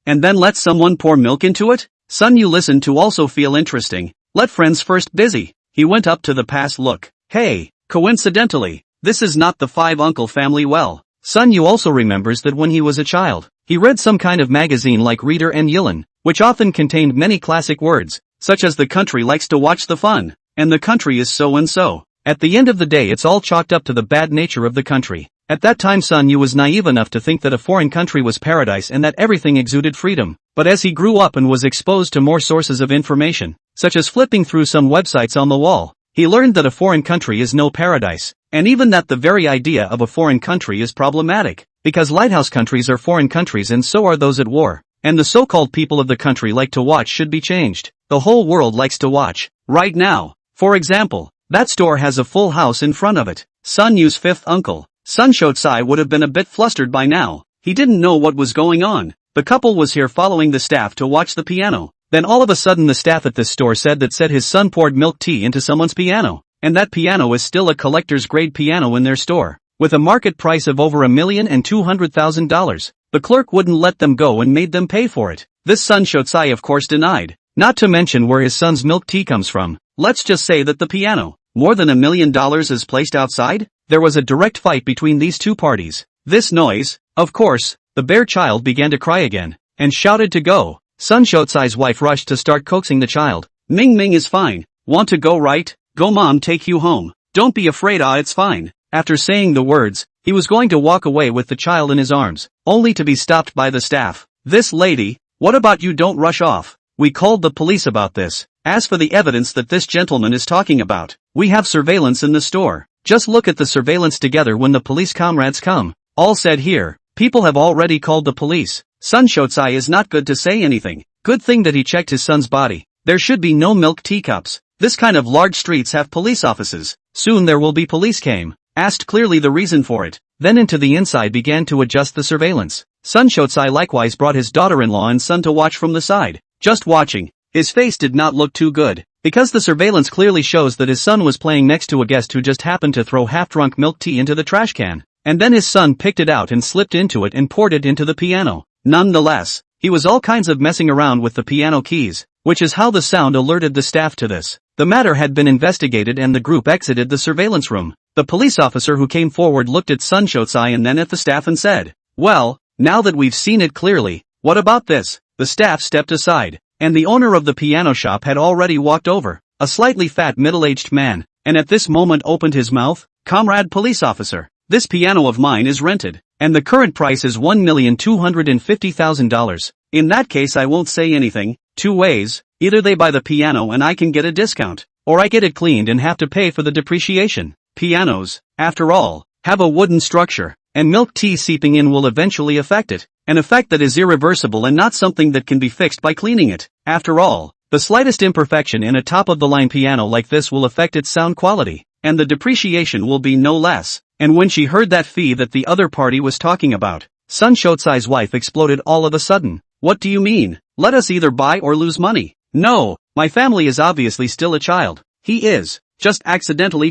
and then let someone pour milk into it? Sun Yu listened to also feel interesting. Let friends first busy. He went up to the past look. Hey, coincidentally, this is not the 5 uncle family well. Sun Yu also remembers that when he was a child, he read some kind of magazine like Reader and Yilin, which often contained many classic words, such as the country likes to watch the fun, and the country is so and so. At the end of the day it's all chalked up to the bad nature of the country. At that time Sun Yu was naive enough to think that a foreign country was paradise and that everything exuded freedom. But as he grew up and was exposed to more sources of information, such as flipping through some websites on the wall, he learned that a foreign country is no paradise, and even that the very idea of a foreign country is problematic, because lighthouse countries are foreign countries and so are those at war, and the so-called people of the country like to watch should be changed. The whole world likes to watch. Right now, for example, that store has a full house in front of it. Sun Yu's 5th uncle, Sun Shotsai, would have been a bit flustered by now. He didn't know what was going on. The couple was here following the staff to watch the piano. Then all of a sudden the staff at this store said his son poured milk tea into someone's piano, and that piano is still a collector's grade piano in their store, with a market price of over $1,200,000. The clerk wouldn't let them go and made them pay for it. This Sun Shotsai of course denied, not to mention where his son's milk tea comes from. Let's just say that the piano, more than $1 million, is placed outside. There was a direct fight between these two parties. This noise, of course, the bear child began to cry again, and shouted to go. Sun Shotsai's wife rushed to start coaxing the child. Ming is fine. Want to go right? Go mom take you home. Don't be afraid it's fine. After saying the words, he was going to walk away with the child in his arms, only to be stopped by the staff. This lady, what about you don't rush off? We called the police about this. As for the evidence that this gentleman is talking about, we have surveillance in the store. Just look at the surveillance together when the police comrades come. All said here. People have already called the police. Sun Shotsai is not good to say anything. Good thing that he checked his son's body. There should be no milk teacups. This kind of large streets have police offices. Soon there will be police came. Asked clearly the reason for it. Then into the inside began to adjust the surveillance. Sun Shotsai likewise brought his daughter-in-law and son to watch from the side. Just watching. His face did not look too good. Because the surveillance clearly shows that his son was playing next to a guest who just happened to throw half-drunk milk tea into the trash can. And then his son picked it out and slipped into it and poured it into the piano. Nonetheless, he was all kinds of messing around with the piano keys, which is how the sound alerted the staff to this. The matter had been investigated and the group exited the surveillance room. The police officer who came forward looked at Sun Shotsai and then at the staff and said, "Well, now that we've seen it clearly, what about this?" The staff stepped aside, and the owner of the piano shop had already walked over, a slightly fat middle-aged man, and at this moment opened his mouth. "Comrade police officer, this piano of mine is rented, and the current price is $1,250,000. In that case I won't say anything. Two ways, either they buy the piano and I can get a discount, or I get it cleaned and have to pay for the depreciation. Pianos, after all, have a wooden structure, and milk tea seeping in will eventually affect it, an effect that is irreversible and not something that can be fixed by cleaning it. After all, the slightest imperfection in a top-of-the-line piano like this will affect its sound quality, and the depreciation will be no less." And when she heard that fee that the other party was talking about, Sun Shotsai's wife exploded all of a sudden. "What do you mean? Let us either buy or lose money." "No, my family is obviously still a child." "He is, just accidentally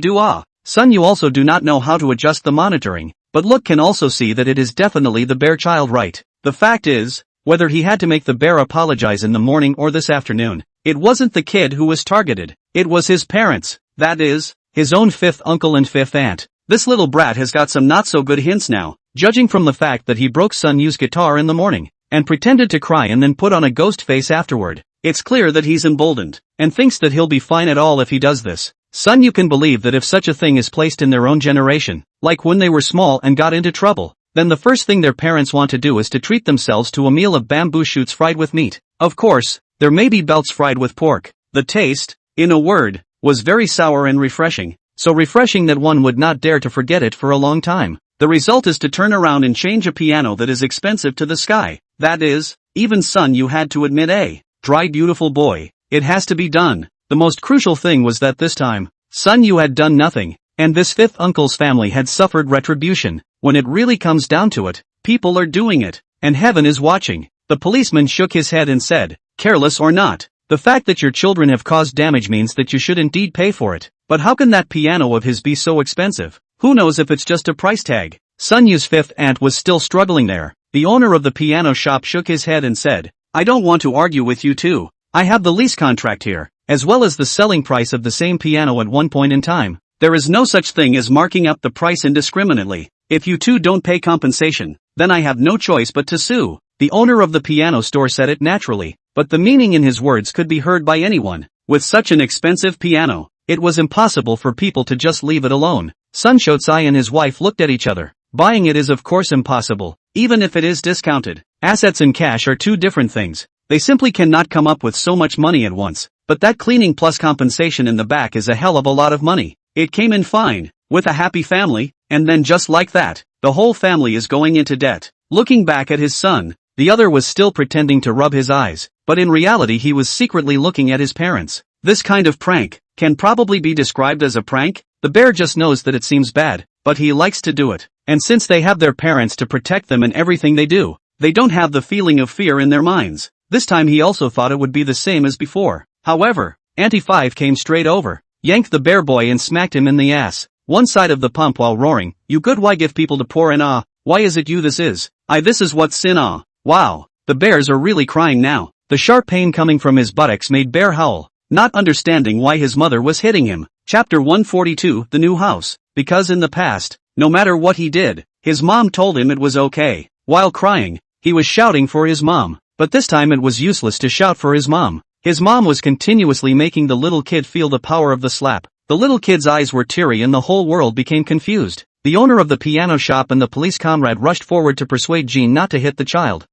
Sun, you also do not know how to adjust the monitoring, but look can also see that it is definitely the bear child, right? The fact is, whether he had to make the bear apologize in the morning or this afternoon, it wasn't the kid who was targeted, it was his parents, that is, his own fifth uncle and fifth aunt. This little brat has got some not-so-good hints now, judging from the fact that he broke Sun Yu's guitar in the morning, and pretended to cry and then put on a ghost face afterward. It's clear that he's emboldened, and thinks that he'll be fine at all if he does this. Sun Yu can believe that if such a thing is placed in their own generation, like when they were small and got into trouble, then the first thing their parents want to do is to treat themselves to a meal of bamboo shoots fried with meat. Of course, there may be belts fried with pork. The taste, in a word, was very sour and refreshing. So refreshing that one would not dare to forget it for a long time. The result is to turn around and change a piano that is expensive to the sky. That is, even Sun Yu had to admit dry beautiful boy, it has to be done. The most crucial thing was that this time, Sun Yu had done nothing, and this fifth uncle's family had suffered retribution. When it really comes down to it, people are doing it, and heaven is watching. The policeman shook his head and said, "Careless or not, the fact that your children have caused damage means that you should indeed pay for it. But how can that piano of his be so expensive? Who knows if it's just a price tag?" Sun Yu's fifth aunt was still struggling there. The owner of the piano shop shook his head and said, "I don't want to argue with you two. I have the lease contract here, as well as the selling price of the same piano at one point in time. There is no such thing as marking up the price indiscriminately. If you two don't pay compensation, then I have no choice but to sue." The owner of the piano store said it naturally, but the meaning in his words could be heard by anyone. With such an expensive piano, it was impossible for people to just leave it alone. Sun Shotsai and his wife looked at each other. Buying it is of course impossible, even if it is discounted. Assets and cash are two different things. They simply cannot come up with so much money at once. But that cleaning plus compensation in the back is a hell of a lot of money. It came in fine, with a happy family, and then just like that, the whole family is going into debt. Looking back at his son, the other was still pretending to rub his eyes, but in reality he was secretly looking at his parents. This kind of prank can probably be described as a prank. The bear just knows that it seems bad, but he likes to do it. And since they have their parents to protect them in everything they do, they don't have the feeling of fear in their minds. This time he also thought it would be the same as before. However, Auntie Five came straight over, yanked the bear boy and smacked him in the ass, one side of the pump while roaring, "You good why give people to pour in why is it you this is? This is what sin Wow, the bears are really crying now." The sharp pain coming from his buttocks made Bear howl, not understanding why his mother was hitting him. Chapter 142, The New House. Because in the past, no matter what he did, his mom told him it was okay. While crying, he was shouting for his mom, but this time it was useless to shout for his mom. His mom was continuously making the little kid feel the power of the slap. The little kid's eyes were teary and the whole world became confused. The owner of the piano shop and the police comrade rushed forward to persuade Jean not to hit the child.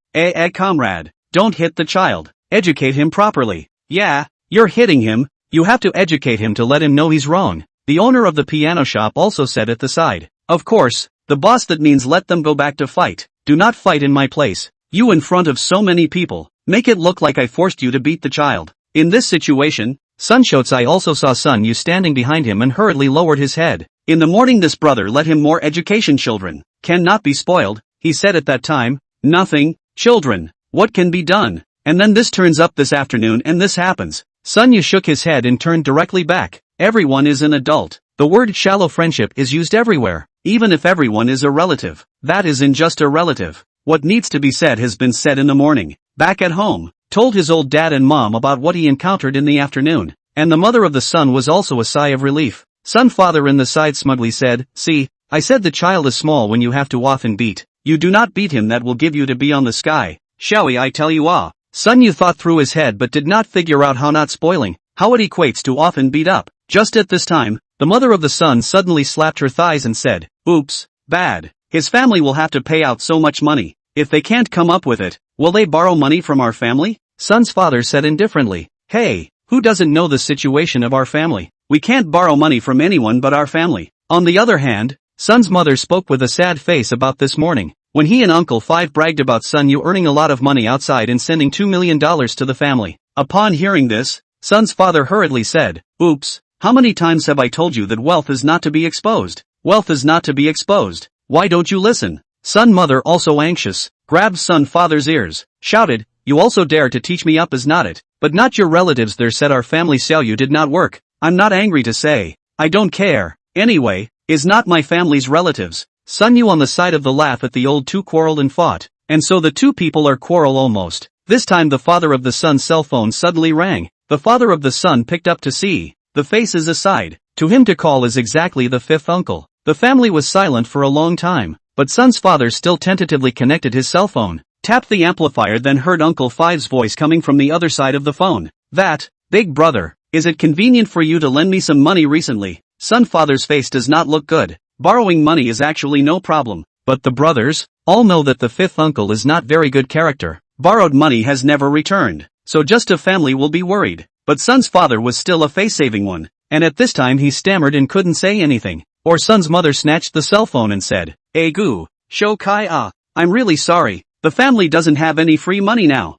Comrade, don't hit the child. educate him properly. Yeah, you're hitting him, you have to educate him to let him know he's wrong. The owner of the piano shop also said at the side. Of course, the boss, that means let them go back to fight. Do not fight in my place. You in front of so many people. Make it look like I forced you to beat the child. In this situation, Sun Shotsai also saw Sun Yu standing behind him and hurriedly lowered his head. In the morning this brother let him more education. Children cannot be spoiled, he said at that time. Nothing, children, what can be done? And then this turns up this afternoon and this happens. Sun Yu shook his head and turned directly back. Everyone is an adult. The word shallow friendship is used everywhere, even if everyone is a relative. That isn't just a relative. What needs to be said has been said in the morning. Back at home, told his old dad and mom about what he encountered in the afternoon. And the mother of the son was also a sigh of relief. Sun father in the side smugly said, see, I said the child is small when you have to often beat. You do not beat him, that will give you to be on the sky. Shall we, I tell you Sun Yu thought through his head but did not figure out how not spoiling, how it equates to often beat up. Just at this time, the mother of the son suddenly slapped her thighs and said, oops, bad. His family will have to pay out so much money. If they can't come up with it, will they borrow money from our family? Sun's father said indifferently, hey, who doesn't know the situation of our family? We can't borrow money from anyone but our family. On the other hand, Sun's mother spoke with a sad face about this morning, when he and Uncle Five bragged about Sun Yu earning a lot of money outside and sending $2 million to the family. Upon hearing this, Sun's father hurriedly said, oops, how many times have I told you that wealth is not to be exposed? Wealth is not to be exposed. Why don't you listen? Sun mother, also anxious, grabbed Sun father's ears, shouted, you also dare to teach me up, is not it? But not your relatives there, said our family sell you did not work. I'm not angry to say. I don't care. Anyway, is not my family's relatives. Sun Yu on the side of the laugh at the old two quarreled and fought. And so the two people are quarrel almost. This time the father of the son's cell phone suddenly rang. The father of the son picked up to see. The face is aside. To him to call is exactly the fifth uncle. The family was silent for a long time, but Sun's father still tentatively connected his cell phone, tapped the amplifier, then heard Uncle Five's voice coming from the other side of the phone. That, big brother, is it convenient for you to lend me some money recently? Sun father's face does not look good. Borrowing money is actually no problem, but the brothers all know that the fifth uncle is not very good character. Borrowed money has never returned, so just a family will be worried. But Sun's father was still a face-saving one, and at this time he stammered and couldn't say anything. Or Sun's mother snatched the cell phone and said, gu, Shou Kai I'm really sorry, the family doesn't have any free money now.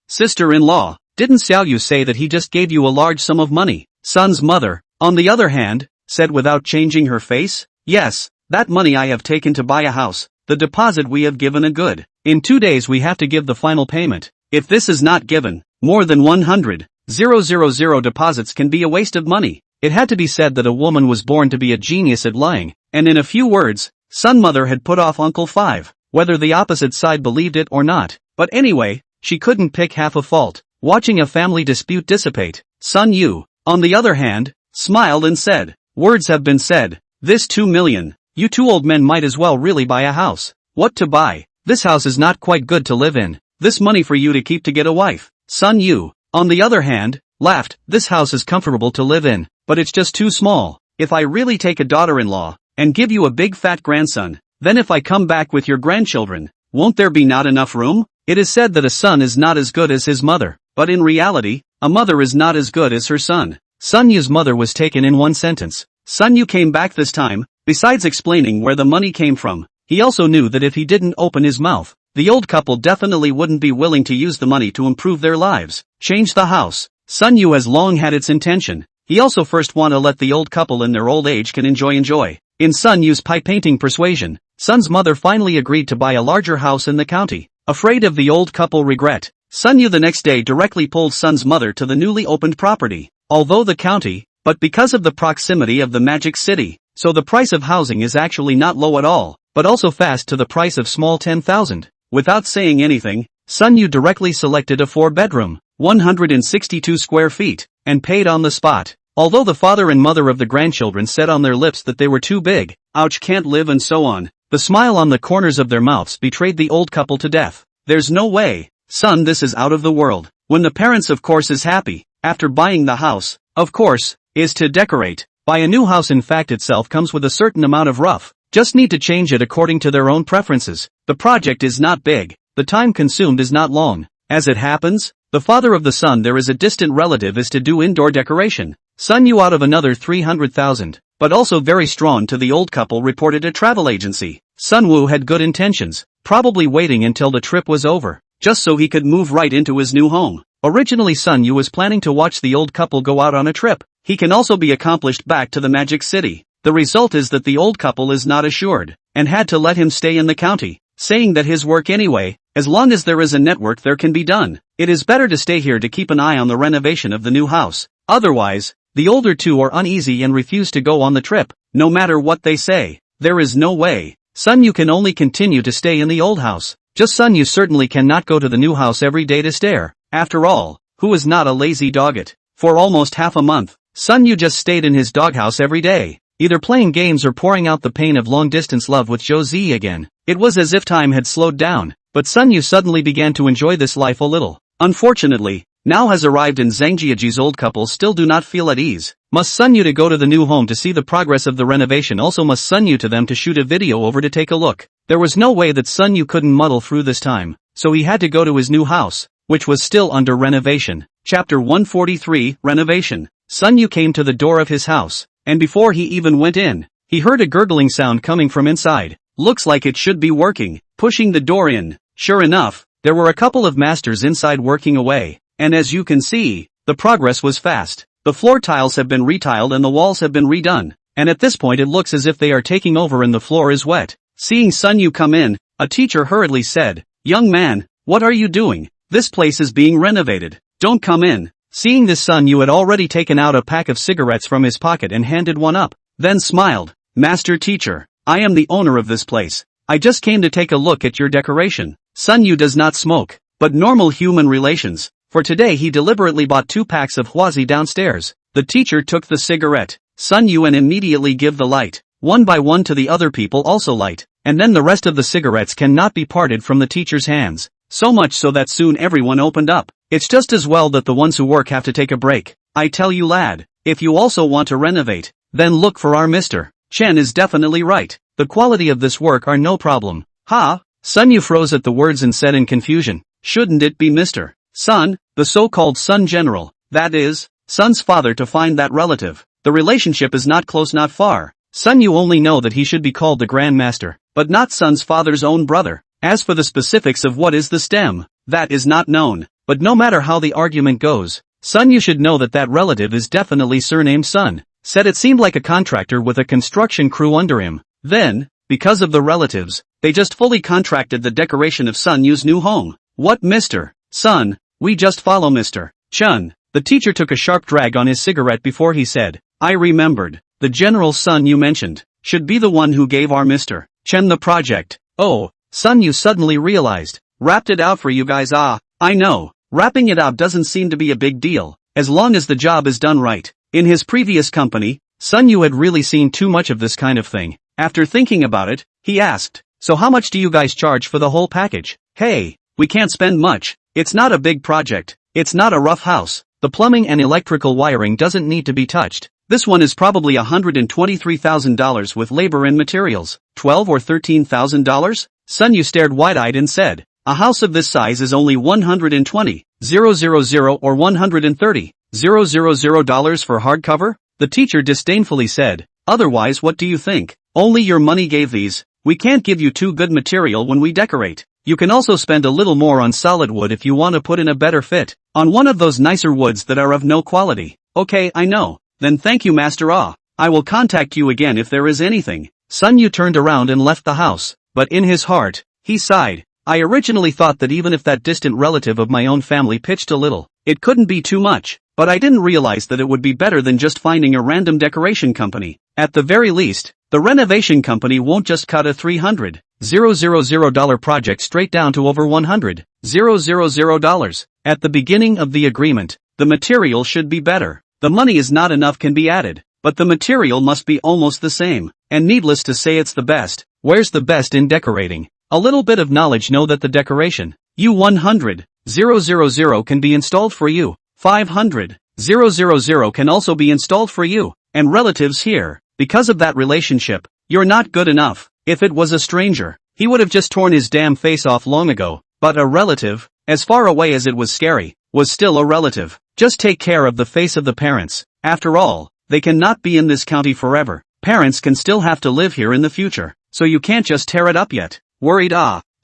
Sister-in-law, didn't Xiao Yu say that he just gave you a large sum of money? Sun's mother, on the other hand, said without changing her face, yes, that money I have taken to buy a house, the deposit we have given a good. In 2 days we have to give the final payment. If this is not given, more than 100,000 deposits can be a waste of money. It had to be said that a woman was born to be a genius at lying, and in a few words, Sun mother had put off Uncle Five, whether the opposite side believed it or not. But anyway, she couldn't pick half a fault. Watching a family dispute dissipate, Sun Yu, on the other hand, smiled and said, words have been said. This 2 million, you two old men might as well really buy a house. What to buy? This house is not quite good to live in. This money for you to keep to get a wife. Sun Yu, on the other hand, laughed, this house is comfortable to live in, but it's just too small. If I really take a daughter-in-law, and give you a big fat grandson, then if I come back with your grandchildren, won't there be not enough room? It is said that a son is not as good as his mother, but in reality, a mother is not as good as her son. Sun Yu's mother was taken in one sentence. Sun Yu came back this time, besides explaining where the money came from, he also knew that if he didn't open his mouth, the old couple definitely wouldn't be willing to use the money to improve their lives. Change the house. Sun Yu has long had its intention. He also first want to let the old couple in their old age can enjoy. In Sun Yu's pie-painting persuasion, Sun's mother finally agreed to buy a larger house in the county. Afraid of the old couple regret, Sun Yu the next day directly pulled Sun's mother to the newly opened property. Although the county, but because of the proximity of the magic city, so the price of housing is actually not low at all, but also fast to the price of small 10,000. Without saying anything, Sun Yu directly selected a 4-bedroom, 162 square feet, and paid on the spot. Although the father and mother of the grandchildren said on their lips that they were too big, ouch, can't live and so on, the smile on the corners of their mouths betrayed the old couple to death. There's no way, son, this is out of the world. When the parents of course is happy, after buying the house, of course, is to decorate. Buy a new house in fact itself comes with a certain amount of rough, just need to change it according to their own preferences. The project is not big, the time consumed is not long. As it happens, The father of the son there is a distant relative is to do indoor decoration. Sun Yu out of another 300,000, but also very strong to the old couple reported a travel agency. Sun Woo had good intentions, probably waiting until the trip was over, just so he could move right into his new home. Originally Sun Yu was planning to watch the old couple go out on a trip. He can also be accomplished back to the Magic City. The result is that the old couple is not assured, and had to let him stay in the county, saying that his work anyway, as long as there is a network there can be done. It is better to stay here to keep an eye on the renovation of the new house. Otherwise, the older two are uneasy and refuse to go on the trip, no matter what they say. There is no way. Sun Yu can only continue to stay in the old house. Just Sun Yu certainly cannot go to the new house every day to stare. After all, who is not a lazy dogget? For almost half a month, Sun Yu just stayed in his doghouse every day, either playing games or pouring out the pain of long-distance love with Josie again. It was as if time had slowed down, but Sun Yu suddenly began to enjoy this life a little. Unfortunately, now has arrived and Zhang Jiaji's old couple still do not feel at ease. Must Sun Yu to go to the new home to see the progress of the renovation, also must Sun Yu to them to shoot a video over to take a look. There was no way that Sun Yu couldn't muddle through this time, so he had to go to his new house, which was still under renovation. Chapter 143, Renovation. Sun Yu came to the door of his house, and before he even went in, he heard a gurgling sound coming from inside. Looks like it should be working. Pushing the door in, sure enough, there were a couple of masters inside working away, and as you can see, the progress was fast. The floor tiles have been retiled and the walls have been redone, and at this point it looks as if they are taking over and the floor is wet. Seeing Sun Yu come in, a teacher hurriedly said, "Young man, what are you doing? This place is being renovated. Don't come in." Seeing this, Sun Yu had already taken out a pack of cigarettes from his pocket and handed one up, then smiled. "Master teacher, I am the owner of this place. I just came to take a look at your decoration." Sun Yu does not smoke, but normal human relations. For today he deliberately bought 2 packs of Huazi downstairs. The teacher took the cigarette, Sun Yu, and immediately give the light. One by one to the other people also light, and then the rest of the cigarettes cannot be parted from the teacher's hands. So much so that soon everyone opened up. It's just as well that the ones who work have to take a break. I tell you lad, if you also want to renovate, then look for our Mr. Chen is definitely right. The quality of this work are no problem. Ha! Sun Yu froze at the words and said in confusion, "Shouldn't it be Mr. Sun, the so-called Sun General, that is, Sun's father, to find that relative? The relationship is not close, not far." Sun Yu only know that he should be called the Grand Master, but not Sun's father's own brother. As for the specifics of what is the stem, that is not known, but no matter how the argument goes, Sun Yu should know that that relative is definitely surnamed Sun. Said it seemed like a contractor with a construction crew under him. Then, because of the relatives, they just fully contracted the decoration of Sun Yu's new home. What Mr. Sun, we just follow Mr. Chen. The teacher took a sharp drag on his cigarette before he said, "I remembered, the General Sun you mentioned, should be the one who gave our Mr. Chen the project." Oh, Sun Yu suddenly realized. "Wrapped it out for you guys." "Ah, I know, wrapping it out doesn't seem to be a big deal, as long as the job is done right." In his previous company, Sun Yu had really seen too much of this kind of thing. After thinking about it, he asked, "So how much do you guys charge for the whole package?" "Hey, we can't spend much. It's not a big project. It's not a rough house. The plumbing and electrical wiring doesn't need to be touched. This one is probably $123,000 with labor and materials. $12,000 or $13,000? Sun Yu stared wide-eyed and said, "A house of this size is only $120,000 or $130,000 for hardcover?" The teacher disdainfully said, "Otherwise what do you think? Only your money gave these. We can't give you too good material when we decorate. You can also spend a little more on solid wood if you want to put in a better fit, on one of those nicer woods that are of no quality." "Okay, I know. Then thank you Master Ah. I will contact you again if there is anything." Sun Yu turned around and left the house, but in his heart, he sighed. "I originally thought that even if that distant relative of my own family pitched a little, it couldn't be too much, but I didn't realize that it would be better than just finding a random decoration company. At the very least, the renovation company won't just cut a $300,000 project straight down to over $100,000. At the beginning of the agreement, the material should be better. The money is not enough, can be added, but the material must be almost the same, and needless to say it's the best. Where's the best in decorating? A little bit of knowledge know that the decoration U100,000 can be installed for you. 500,000 can also be installed for you, and relatives here. Because of that relationship, you're not good enough. If it was a stranger, he would have just torn his damn face off long ago, but a relative, as far away as it was scary. was still a relative. Just take care of the face of the parents. After all, they cannot be in this county forever. Parents can still have to live here in the future. So you can't just tear it up yet. Worried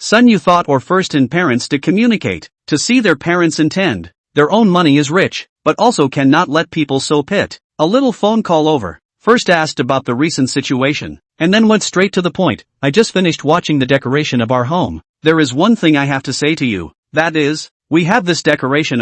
Sun Yu thought or first in parents to communicate, to see their parents intend. Their own money is rich, but also cannot let people so pit. A little phone call over. First asked about the recent situation, and then went straight to the point. I just finished watching the decoration of our home. There is one thing I have to say to you. That is, we have this decoration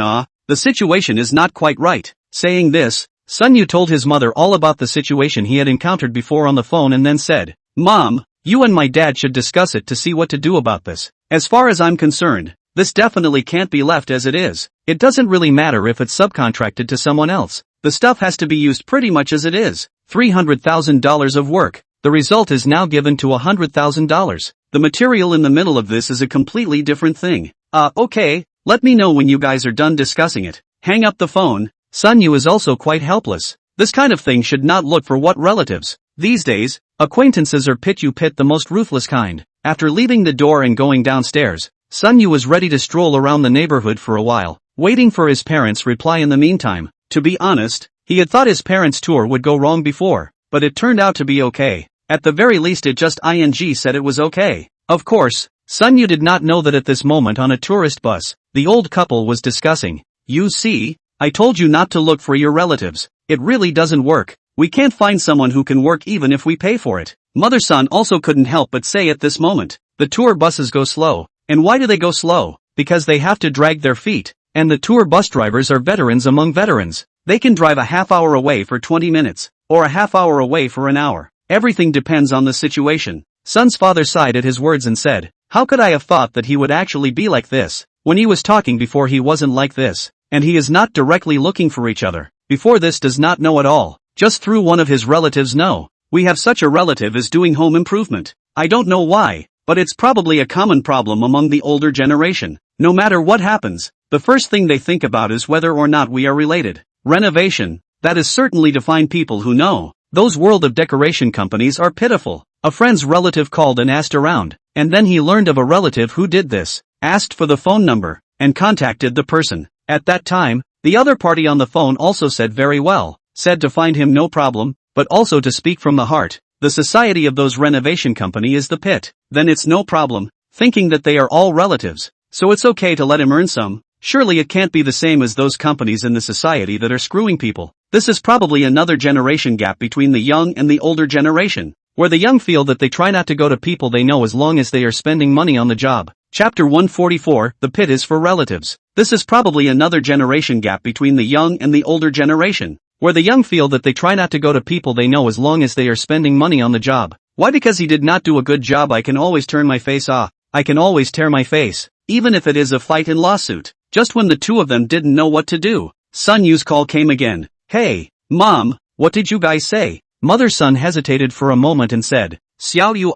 the situation is not quite right. Saying this, Sun Yu told his mother all about the situation he had encountered before on the phone and then said, Mom, you and my dad should discuss it to see what to do about this. As far as I'm concerned, this definitely can't be left as it is. It doesn't really matter if it's subcontracted to someone else. The stuff has to be used pretty much as it is. $300,000 of work. The result is now given to $100,000. The material in the middle of this is a completely different thing. Okay, let me know when you guys are done discussing it. Hang up the phone. Sun Yu is also quite helpless. This kind of thing should not look for what relatives. These days, acquaintances are pit the most ruthless kind. After leaving the door and going downstairs, Sun Yu was ready to stroll around the neighborhood for a while, waiting for his parents' reply in the meantime. To be honest, he had thought his parents' tour would go wrong before, but it turned out to be okay. At the very least it just said it was okay. Of course, Sun Yu did not know that at this moment on a tourist bus, the old couple was discussing. You see, I told you not to look for your relatives. It really doesn't work. We can't find someone who can work even if we pay for it. Mother-son also couldn't help but say at this moment. The tour buses go slow. And why do they go slow? Because they have to drag their feet. And the tour bus drivers are veterans among veterans. They can drive a half hour away for 20 minutes. Or a half hour away for an hour. Everything depends on the situation. Sun's father sighed at his words and said, how could I have thought that he would actually be like this? When he was talking before he wasn't like this. And he is not directly looking for each other. Before this does not know at all. Just through one of his relatives know. We have such a relative is doing home improvement. I don't know why, but it's probably a common problem among the older generation. No matter what happens, the first thing they think about is whether or not we are related. Renovation. That is certainly to find people who know. Those world of decoration companies are pitiful. A friend's relative called and asked around, and then he learned of a relative who did this, asked for the phone number, and contacted the person. At that time, the other party on the phone also said very well, said to find him no problem, but also to speak from the heart. The society of those renovation company is the pit. Then it's no problem, thinking that they are all relatives. So it's okay to let him earn some. Surely it can't be the same as those companies in the society that are screwing people. This is probably another generation gap between the young and the older generation, where the young feel that they try not to go to people they know as long as they are spending money on the job. Chapter 144, The Pit is for Relatives. This is probably another generation gap between the young and the older generation, where the young feel that they try not to go to people they know as long as they are spending money on the job. Why? Because he did not do a good job. I can always turn my face off. I can always tear my face, even if it is a fight and lawsuit. Just when the two of them didn't know what to do, Sun Yu's call came again. Hey, Mom, what did you guys say? Mother-son hesitated for a moment and said, Xiao Yu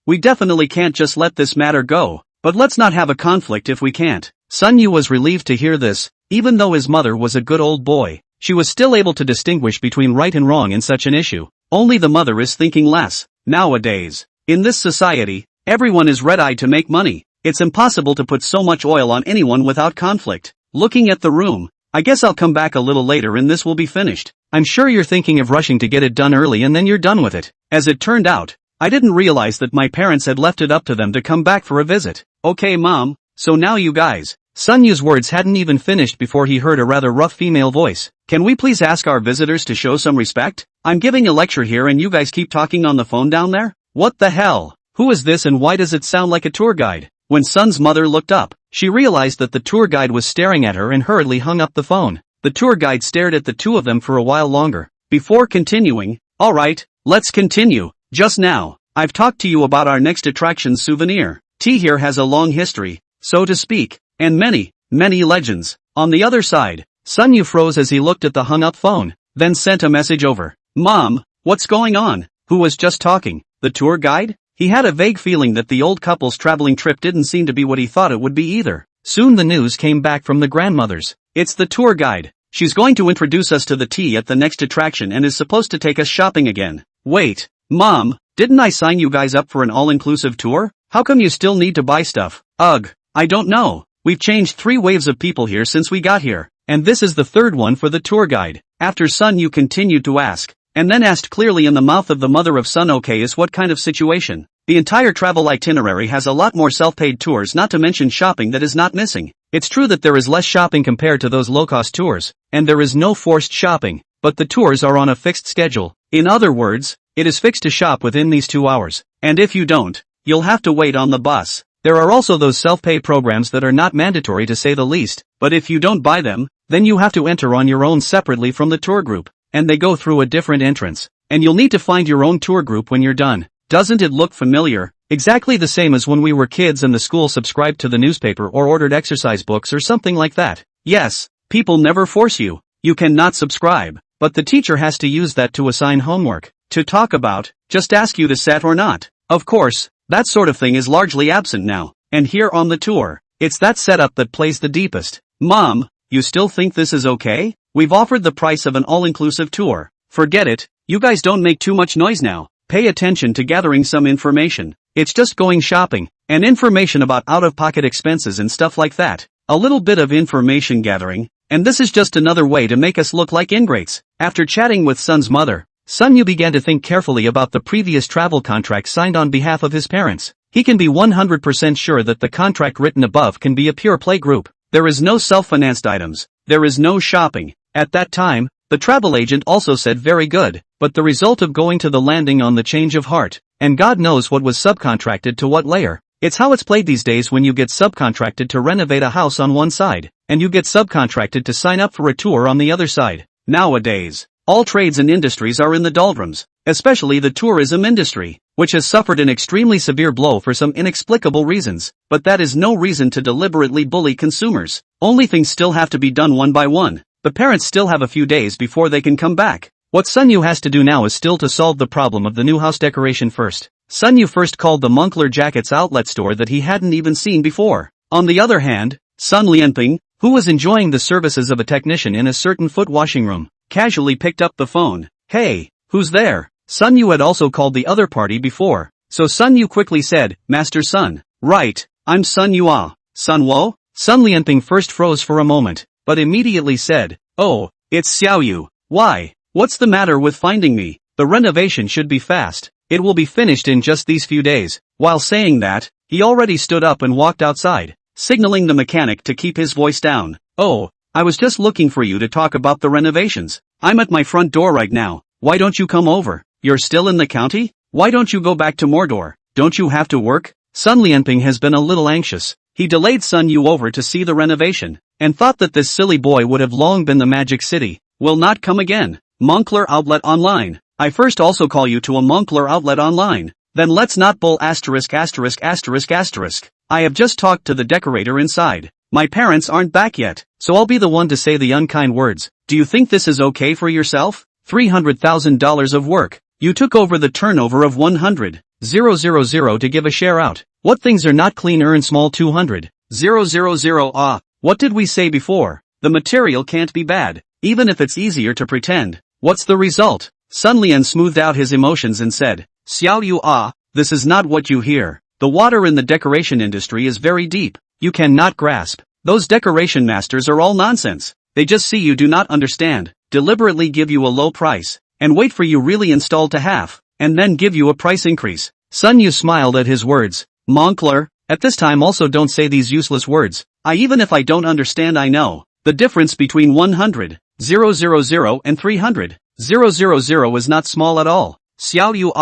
we definitely can't just let this matter go, but let's not have a conflict if we can't. Sun Yu was relieved to hear this. Even though his mother was a good old boy, she was still able to distinguish between right and wrong in such an issue. Only the mother is thinking less. Nowadays, in this society, everyone is red-eyed to make money. It's impossible to put so much oil on anyone without conflict. Looking at the room, I guess I'll come back a little later and this will be finished. I'm sure you're thinking of rushing to get it done early and then you're done with it. As it turned out, I didn't realize that my parents had left it up to them to come back for a visit. Okay, Mom, so now you guys. Sun Yu's words hadn't even finished before he heard a rather rough female voice. Can we please ask our visitors to show some respect? I'm giving a lecture here and you guys keep talking on the phone down there? What the hell? Who is this and why does it sound like a tour guide? When Sun's mother looked up, she realized that the tour guide was staring at her and hurriedly hung up the phone. The tour guide stared at the two of them for a while longer, before continuing, alright, let's continue. Just now, I've talked to you about our next attraction souvenir. Tea here has a long history, so to speak, and many, many legends. On the other side, Sun Yu froze as he looked at the hung-up phone, then sent a message over. Mom, what's going on? Who was just talking? The tour guide? He had a vague feeling that the old couple's traveling trip didn't seem to be what he thought it would be either. Soon the news came back from the grandmothers. It's the tour guide. She's going to introduce us to the tea at the next attraction and is supposed to take us shopping again. Wait, Mom, didn't I sign you guys up for an all-inclusive tour? How come you still need to buy stuff? Ugh, I don't know. We've changed 3 waves of people here since we got here, and this is the 3rd one for the tour guide. After Sun Yu continued to ask, and then asked clearly in the mouth of the mother of Sun. Okay, is what kind of situation? The entire travel itinerary has a lot more self-paid tours, not to mention shopping that is not missing. It's true that there is less shopping compared to those low-cost tours, and there is no forced shopping, but the tours are on a fixed schedule. In other words, it is fixed to shop within these 2 hours, and if you don't, you'll have to wait on the bus. There are also those self-pay programs that are not mandatory to say the least, but if you don't buy them, then you have to enter on your own separately from the tour group, and they go through a different entrance, and you'll need to find your own tour group when you're done. Doesn't it look familiar? Exactly the same as when we were kids and the school subscribed to the newspaper or ordered exercise books or something like that. Yes, people never force you. You cannot subscribe, but the teacher has to use that to assign homework, to talk about, just ask you to set or not. Of course, that sort of thing is largely absent now, and here on the tour, it's that setup that plays the deepest. Mom, you still think this is okay? We've offered the price of an all-inclusive tour. Forget it, you guys don't make too much noise now. Pay attention to gathering some information. It's just going shopping, and information about out-of-pocket expenses and stuff like that. A little bit of information gathering, and this is just another way to make us look like ingrates. After chatting with Sun's mother, Sun Yu began to think carefully about the previous travel contract signed on behalf of his parents. He can be 100% sure that the contract written above can be a pure play group. There is no self-financed items. There is no shopping. At that time, the travel agent also said very good, but the result of going to the landing on the change of heart, and God knows what was subcontracted to what layer. It's how it's played these days when you get subcontracted to renovate a house on one side, and you get subcontracted to sign up for a tour on the other side. Nowadays, all trades and industries are in the doldrums, especially the tourism industry, which has suffered an extremely severe blow for some inexplicable reasons, but that is no reason to deliberately bully consumers. Only things still have to be done one by one. The parents still have a few days before they can come back. What Sun Yu has to do now is still to solve the problem of the new house decoration first. Sun Yu first called the Moncler Jackets outlet store that he hadn't even seen before. On the other hand, Sun Lianping, who was enjoying the services of a technician in a certain foot washing room, casually picked up the phone. Hey, who's there? Sun Yu had also called the other party before, so Sun Yu quickly said, Master Sun. Right, I'm Sun Yua. Sun Wo? Sun Lianping first froze for a moment, but immediately said, oh, it's Xiao Yu. Why? What's the matter with finding me? The renovation should be fast. It will be finished in just these few days. While saying that, he already stood up and walked outside, signaling the mechanic to keep his voice down. Oh, I was just looking for you to talk about the renovations. I'm at my front door right now. Why don't you come over? You're still in the county? Why don't you go back to Mordor? Don't you have to work? Sun Lianping has been a little anxious. He delayed Sun Yu over to see the renovation, and thought that this silly boy would have long been the Magic City. Will not come again. Moncler Outlet Online. I first also call you to a Moncler Outlet Online. Then let's not bull asterisk. I have just talked to the decorator inside. My parents aren't back yet, so I'll be the one to say the unkind words. Do you think this is okay for yourself? $300,000 of work. You took over the turnover of 100,000 to give a share out. What things are not clean earn small 200,000. What did we say before? The material can't be bad, even if it's easier to pretend. What's the result? Sun Lian smoothed out his emotions and said, Xiao Yu this is not what you hear. The water in the decoration industry is very deep. You cannot grasp. Those decoration masters are all nonsense. They just see you do not understand, deliberately give you a low price, and wait for you really installed to half, and then give you a price increase. Sun Yu smiled at his words. Moncler, at this time also don't say these useless words. Even if I don't understand, I know. The difference between 100,000 and 300,000 is not small at all. Xiao Yu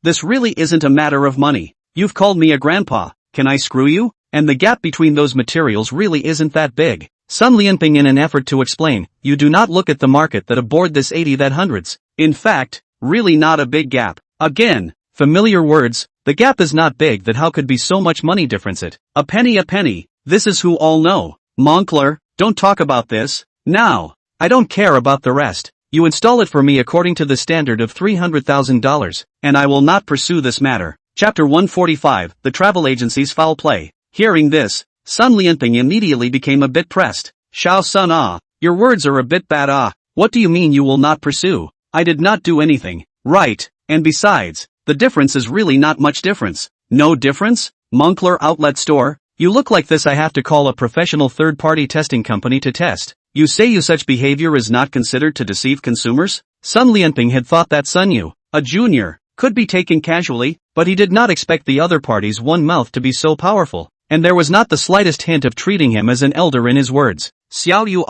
this really isn't a matter of money. You've called me a grandpa. Can I screw you? And the gap between those materials really isn't that big. Sun Lianping in an effort to explain, you do not look at the market that aboard this 80 that hundreds. In fact, really not a big gap. Again, familiar words, the gap is not big that how could be so much money difference it. A penny, this is who all know. Moncler, don't talk about this. Now. I don't care about the rest. You install it for me according to the standard of $300,000, and I will not pursue this matter. Chapter 145, The Travel Agency's Foul Play. Hearing this, Sun Lianping immediately became a bit pressed. Shao Sun your words are a bit bad What do you mean you will not pursue? I did not do anything. Right, and besides, the difference is really not much difference. No difference? Moncler Outlet Store? You look like this. I have to call a professional third-party testing company to test. You say you such behavior is not considered to deceive consumers? Sun Lianping had thought that Sun Yu, a junior, could be taken casually, but he did not expect the other party's one mouth to be so powerful, and there was not the slightest hint of treating him as an elder in his words. Xiao Yu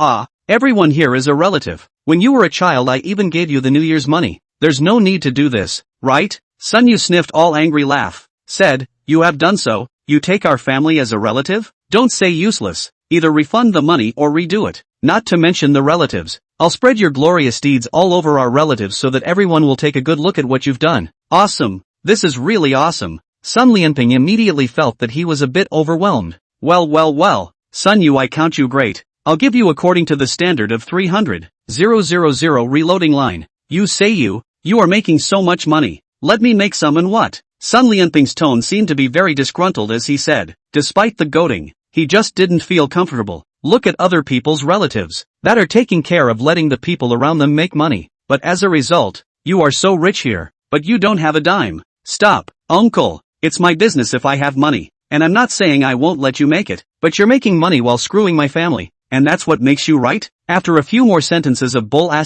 everyone here is a relative. When you were a child I even gave you the New Year's money. There's no need to do this, right? Sun Yu sniffed all angry laugh, said, you have done so, you take our family as a relative? Don't say useless, either refund the money or redo it. Not to mention the relatives. I'll spread your glorious deeds all over our relatives so that everyone will take a good look at what you've done. Awesome. This is really awesome. Sun Lianping immediately felt that he was a bit overwhelmed. Well, Sun Yu, I count you great. I'll give you according to the standard of 300,000 reloading line. You say you are making so much money. Let me make some and what? Sun Lianping's tone seemed to be very disgruntled as he said, despite the goading, he just didn't feel comfortable. Look at other people's relatives that are taking care of letting the people around them make money, but as a result, you are so rich here, but you don't have a dime. Stop, uncle, it's my business if I have money, and I'm not saying I won't let you make it, but you're making money while screwing my family, and that's what makes you right? After a few more sentences of bull *******,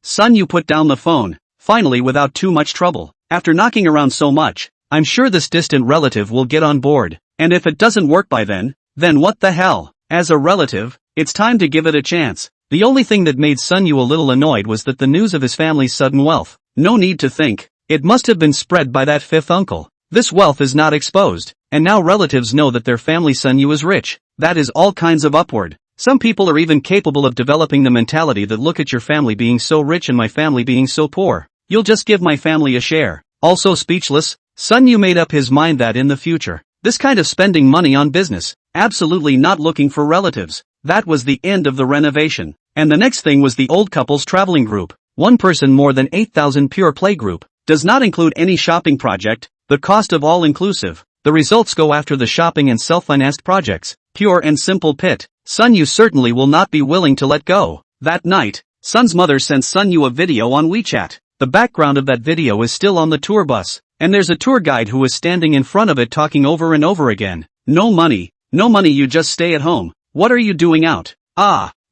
Sun Yu put down the phone, finally without too much trouble. After knocking around so much, I'm sure this distant relative will get on board, and if it doesn't work by then what the hell? As a relative, it's time to give it a chance. The only thing that made Sun Yu a little annoyed was that the news of his family's sudden wealth. No need to think. It must have been spread by that fifth uncle. This wealth is not exposed, and now relatives know that their family Sun Yu is rich. That is all kinds of upward. Some people are even capable of developing the mentality that look at your family being so rich and my family being so poor. You'll just give my family a share. Also speechless, Sun Yu made up his mind that in the future, this kind of spending money on business, absolutely not looking for relatives. That was the end of the renovation. And the next thing was the old couple's traveling group. One person more than 8,000 pure play group. Does not include any shopping project, the cost of all inclusive. The results go after the shopping and self-financed projects. Pure and simple pit. Sun Yu certainly will not be willing to let go. That night, Sun's mother sent Sun Yu a video on WeChat. The background of that video is still on the tour bus, and there's a tour guide who is standing in front of it talking over and over again. No money, you just stay at home. What are you doing out?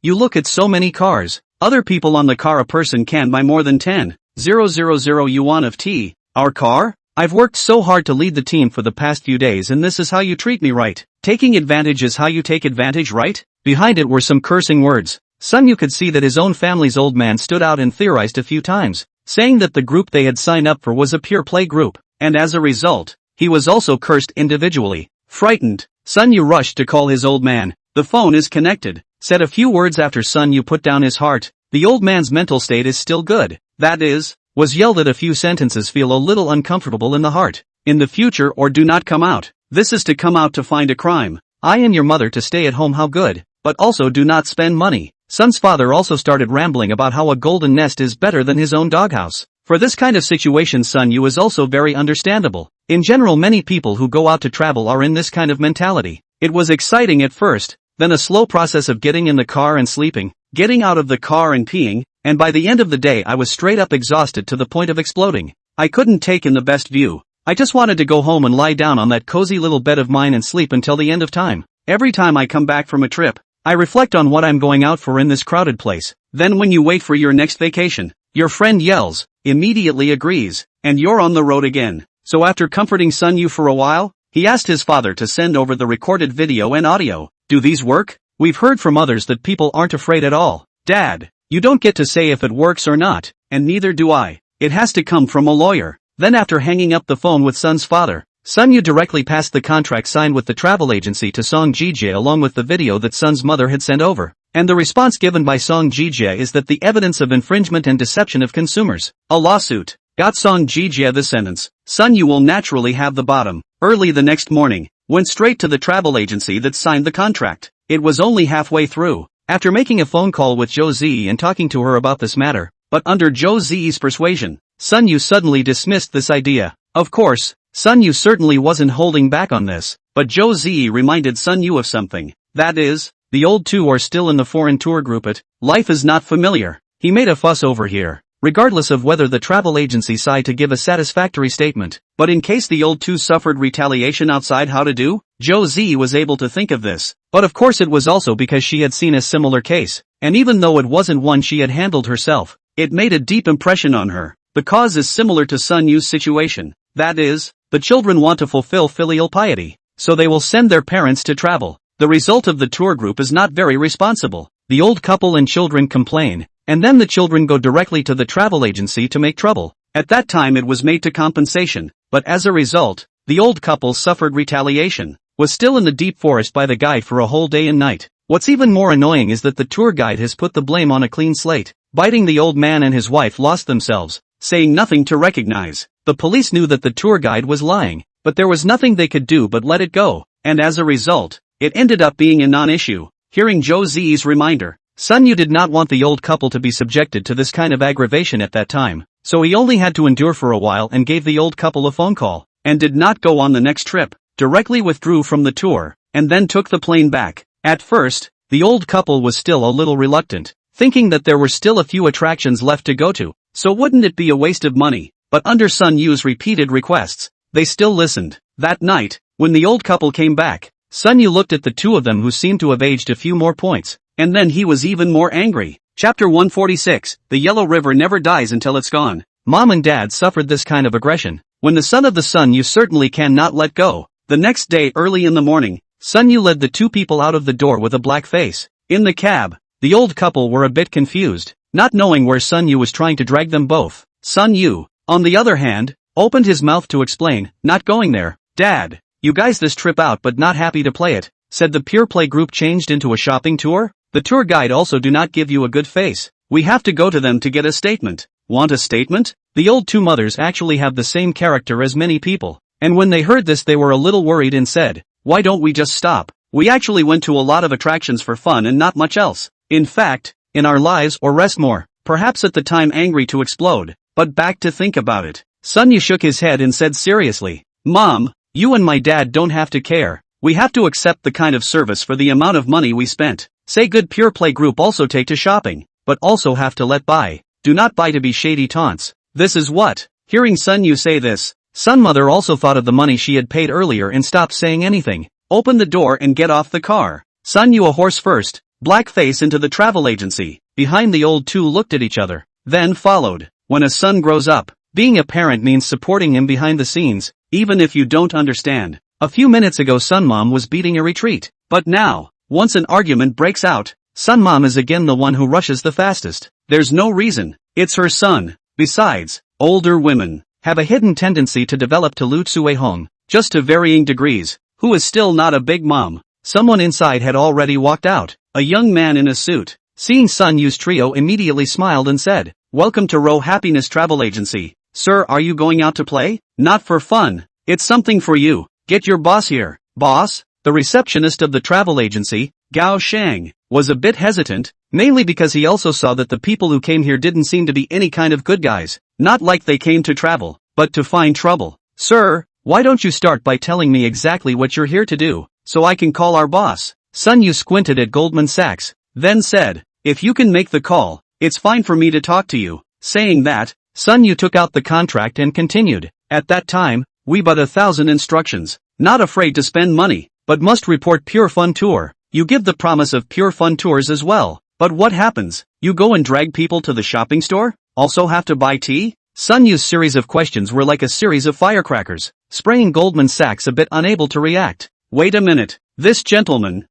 You look at so many cars. Other people on the car, a person can buy more than 10,000 yuan of tea. Our car? I've worked so hard to lead the team for the past few days and this is how you treat me, right? Taking advantage is how you take advantage, right? Behind it were some cursing words. Sun Yu could see that his own family's old man stood out and theorized a few times, saying that the group they had signed up for was a pure play group, and as a result, he was also cursed individually. Frightened, Sun Yu rushed to call his old man. The phone is connected. Said a few words after Sun Yu put down his heart. The old man's mental state is still good. That is, was yelled at a few sentences, feel a little uncomfortable in the heart. In the future or do not come out. This is to come out to find a crime. I and your mother to stay at home, how good. But also do not spend money. Sun's father also started rambling about how a golden nest is better than his own doghouse. For this kind of situation Sun Yu is also very understandable. In general many people who go out to travel are in this kind of mentality. It was exciting at first, then a slow process of getting in the car and sleeping, getting out of the car and peeing, and by the end of the day I was straight up exhausted to the point of exploding. I couldn't take in the best view. I just wanted to go home and lie down on that cozy little bed of mine and sleep until the end of time. Every time I come back from a trip, I reflect on what I'm going out for in this crowded place. Then when you wait for your next vacation, your friend yells, immediately agrees, and you're on the road again. So after comforting Sun Yu for a while, he asked his father to send over the recorded video and audio. Do these work? We've heard from others that people aren't afraid at all. Dad, you don't get to say if it works or not, and neither do I. It has to come from a lawyer. Then after hanging up the phone with Sun's father, Sun Yu directly passed the contract signed with the travel agency to Song Jijie along with the video that Sun's mother had sent over. And the response given by Song Jijie is that the evidence of infringement and deception of consumers. A lawsuit. Got Song Jijie the sentence. Sun Yu will naturally have the bottom. Early the next morning, went straight to the travel agency that signed the contract. It was only halfway through. After making a phone call with Zhou Ziyi and talking to her about this matter, but under Zhou Ziyi's persuasion, Sun Yu suddenly dismissed this idea. Of course, Sun Yu certainly wasn't holding back on this, but Zhou Ziyi reminded Sun Yu of something. That is, the old two are still in the foreign tour group. Life is not familiar. He made a fuss over here. regardless of whether the travel agency decided to give a satisfactory statement. But in case the old two suffered retaliation outside, how to do? Josie was able to think of this. But of course it was also because she had seen a similar case, and even though it wasn't one she had handled herself, it made a deep impression on her. The cause is similar to Sun Yu's situation. That is, the children want to fulfill filial piety, so they will send their parents to travel. The result of the tour group is not very responsible. The old couple and children complain, and then the children go directly to the travel agency to make trouble. At that time it was made to compensation, but as a result, the old couple suffered retaliation, was still in the deep forest by the guide for a whole day and night. What's even more annoying is that the tour guide has put the blame on a clean slate. Biting the old man and his wife lost themselves, saying nothing to recognize. The police knew that the tour guide was lying, but there was nothing they could do but let it go, and as a result, it ended up being a non-issue. Hearing Josie's reminder, Sun Yu did not want the old couple to be subjected to this kind of aggravation at that time, so he only had to endure for a while and gave the old couple a phone call, and did not go on the next trip, directly withdrew from the tour, and then took the plane back. At first, the old couple was still a little reluctant, thinking that there were still a few attractions left to go to, so wouldn't it be a waste of money? But under Sun Yu's repeated requests, they still listened. That night, when the old couple came back, Sun Yu looked at the two of them who seemed to have aged a few more points, and then he was even more angry. Chapter 146, The Yellow River Never Dies Until It's Gone. Mom and Dad suffered this kind of aggression. When the son of the Sun Yu certainly cannot let go. The next day early in the morning, Sun Yu led the two people out of the door with a black face. In the cab, the old couple were a bit confused, not knowing where Sun Yu was trying to drag them both. Sun Yu, on the other hand, opened his mouth to explain, not going there. Dad, you guys this trip out but not happy to play it, said the pure play group changed into a shopping tour? The tour guide also do not give you a good face. We have to go to them to get a statement. Want a statement? The old two mothers actually have the same character as many people, and when they heard this they were a little worried and said, why don't we just stop? We actually went to a lot of attractions for fun and not much else. In fact, in our lives or rest more, perhaps at the time angry to explode, but back to think about it. Sun Yu shook his head and said seriously, Mom, you and my dad don't have to care. We have to accept the kind of service for the amount of money we spent. Say good pure play group also take to shopping, but also have to let buy. Do not buy to be shady taunts. This is what. Hearing Sun Yu say this, Sun Mother also thought of the money she had paid earlier and stopped saying anything. Open the door and get off the car. Sun Yu a horse first, black face into the travel agency. Behind the old two looked at each other, then followed. When a son grows up, being a parent means supporting him behind the scenes, even if you don't understand. A few minutes ago Sun Mom was beating a retreat, but now, once an argument breaks out, Sun Mom is again the one who rushes the fastest. There's no reason, it's her son. Besides, older women have a hidden tendency to develop to Lu Tsue Hong, just to varying degrees, who is still not a big mom. Someone inside had already walked out, a young man in a suit. Seeing Sun Yu's trio immediately smiled and said, Welcome to Row Happiness Travel Agency. Sir, are you going out to play? Not for fun. It's something for you. Get your boss here. Boss? The receptionist of the travel agency, Gao Shang, was a bit hesitant, mainly because he also saw that the people who came here didn't seem to be any kind of good guys. Not like they came to travel, but to find trouble. Sir, why don't you start by telling me exactly what you're here to do, so I can call our boss? Sun Yu squinted at Goldman Sachs, then said, If you can make the call, it's fine for me to talk to you. Saying that, Sun Yu took out the contract and continued, At that time, we but 1,000 instructions, not afraid to spend money, but must report Pure Fun Tour. You give the promise of Pure Fun Tours as well, but what happens? You go and drag people to the shopping store? Also have to buy tea? Sun Yu's series of questions were like a series of firecrackers, spraying Goldman Sachs a bit unable to react. Wait a minute, this gentleman,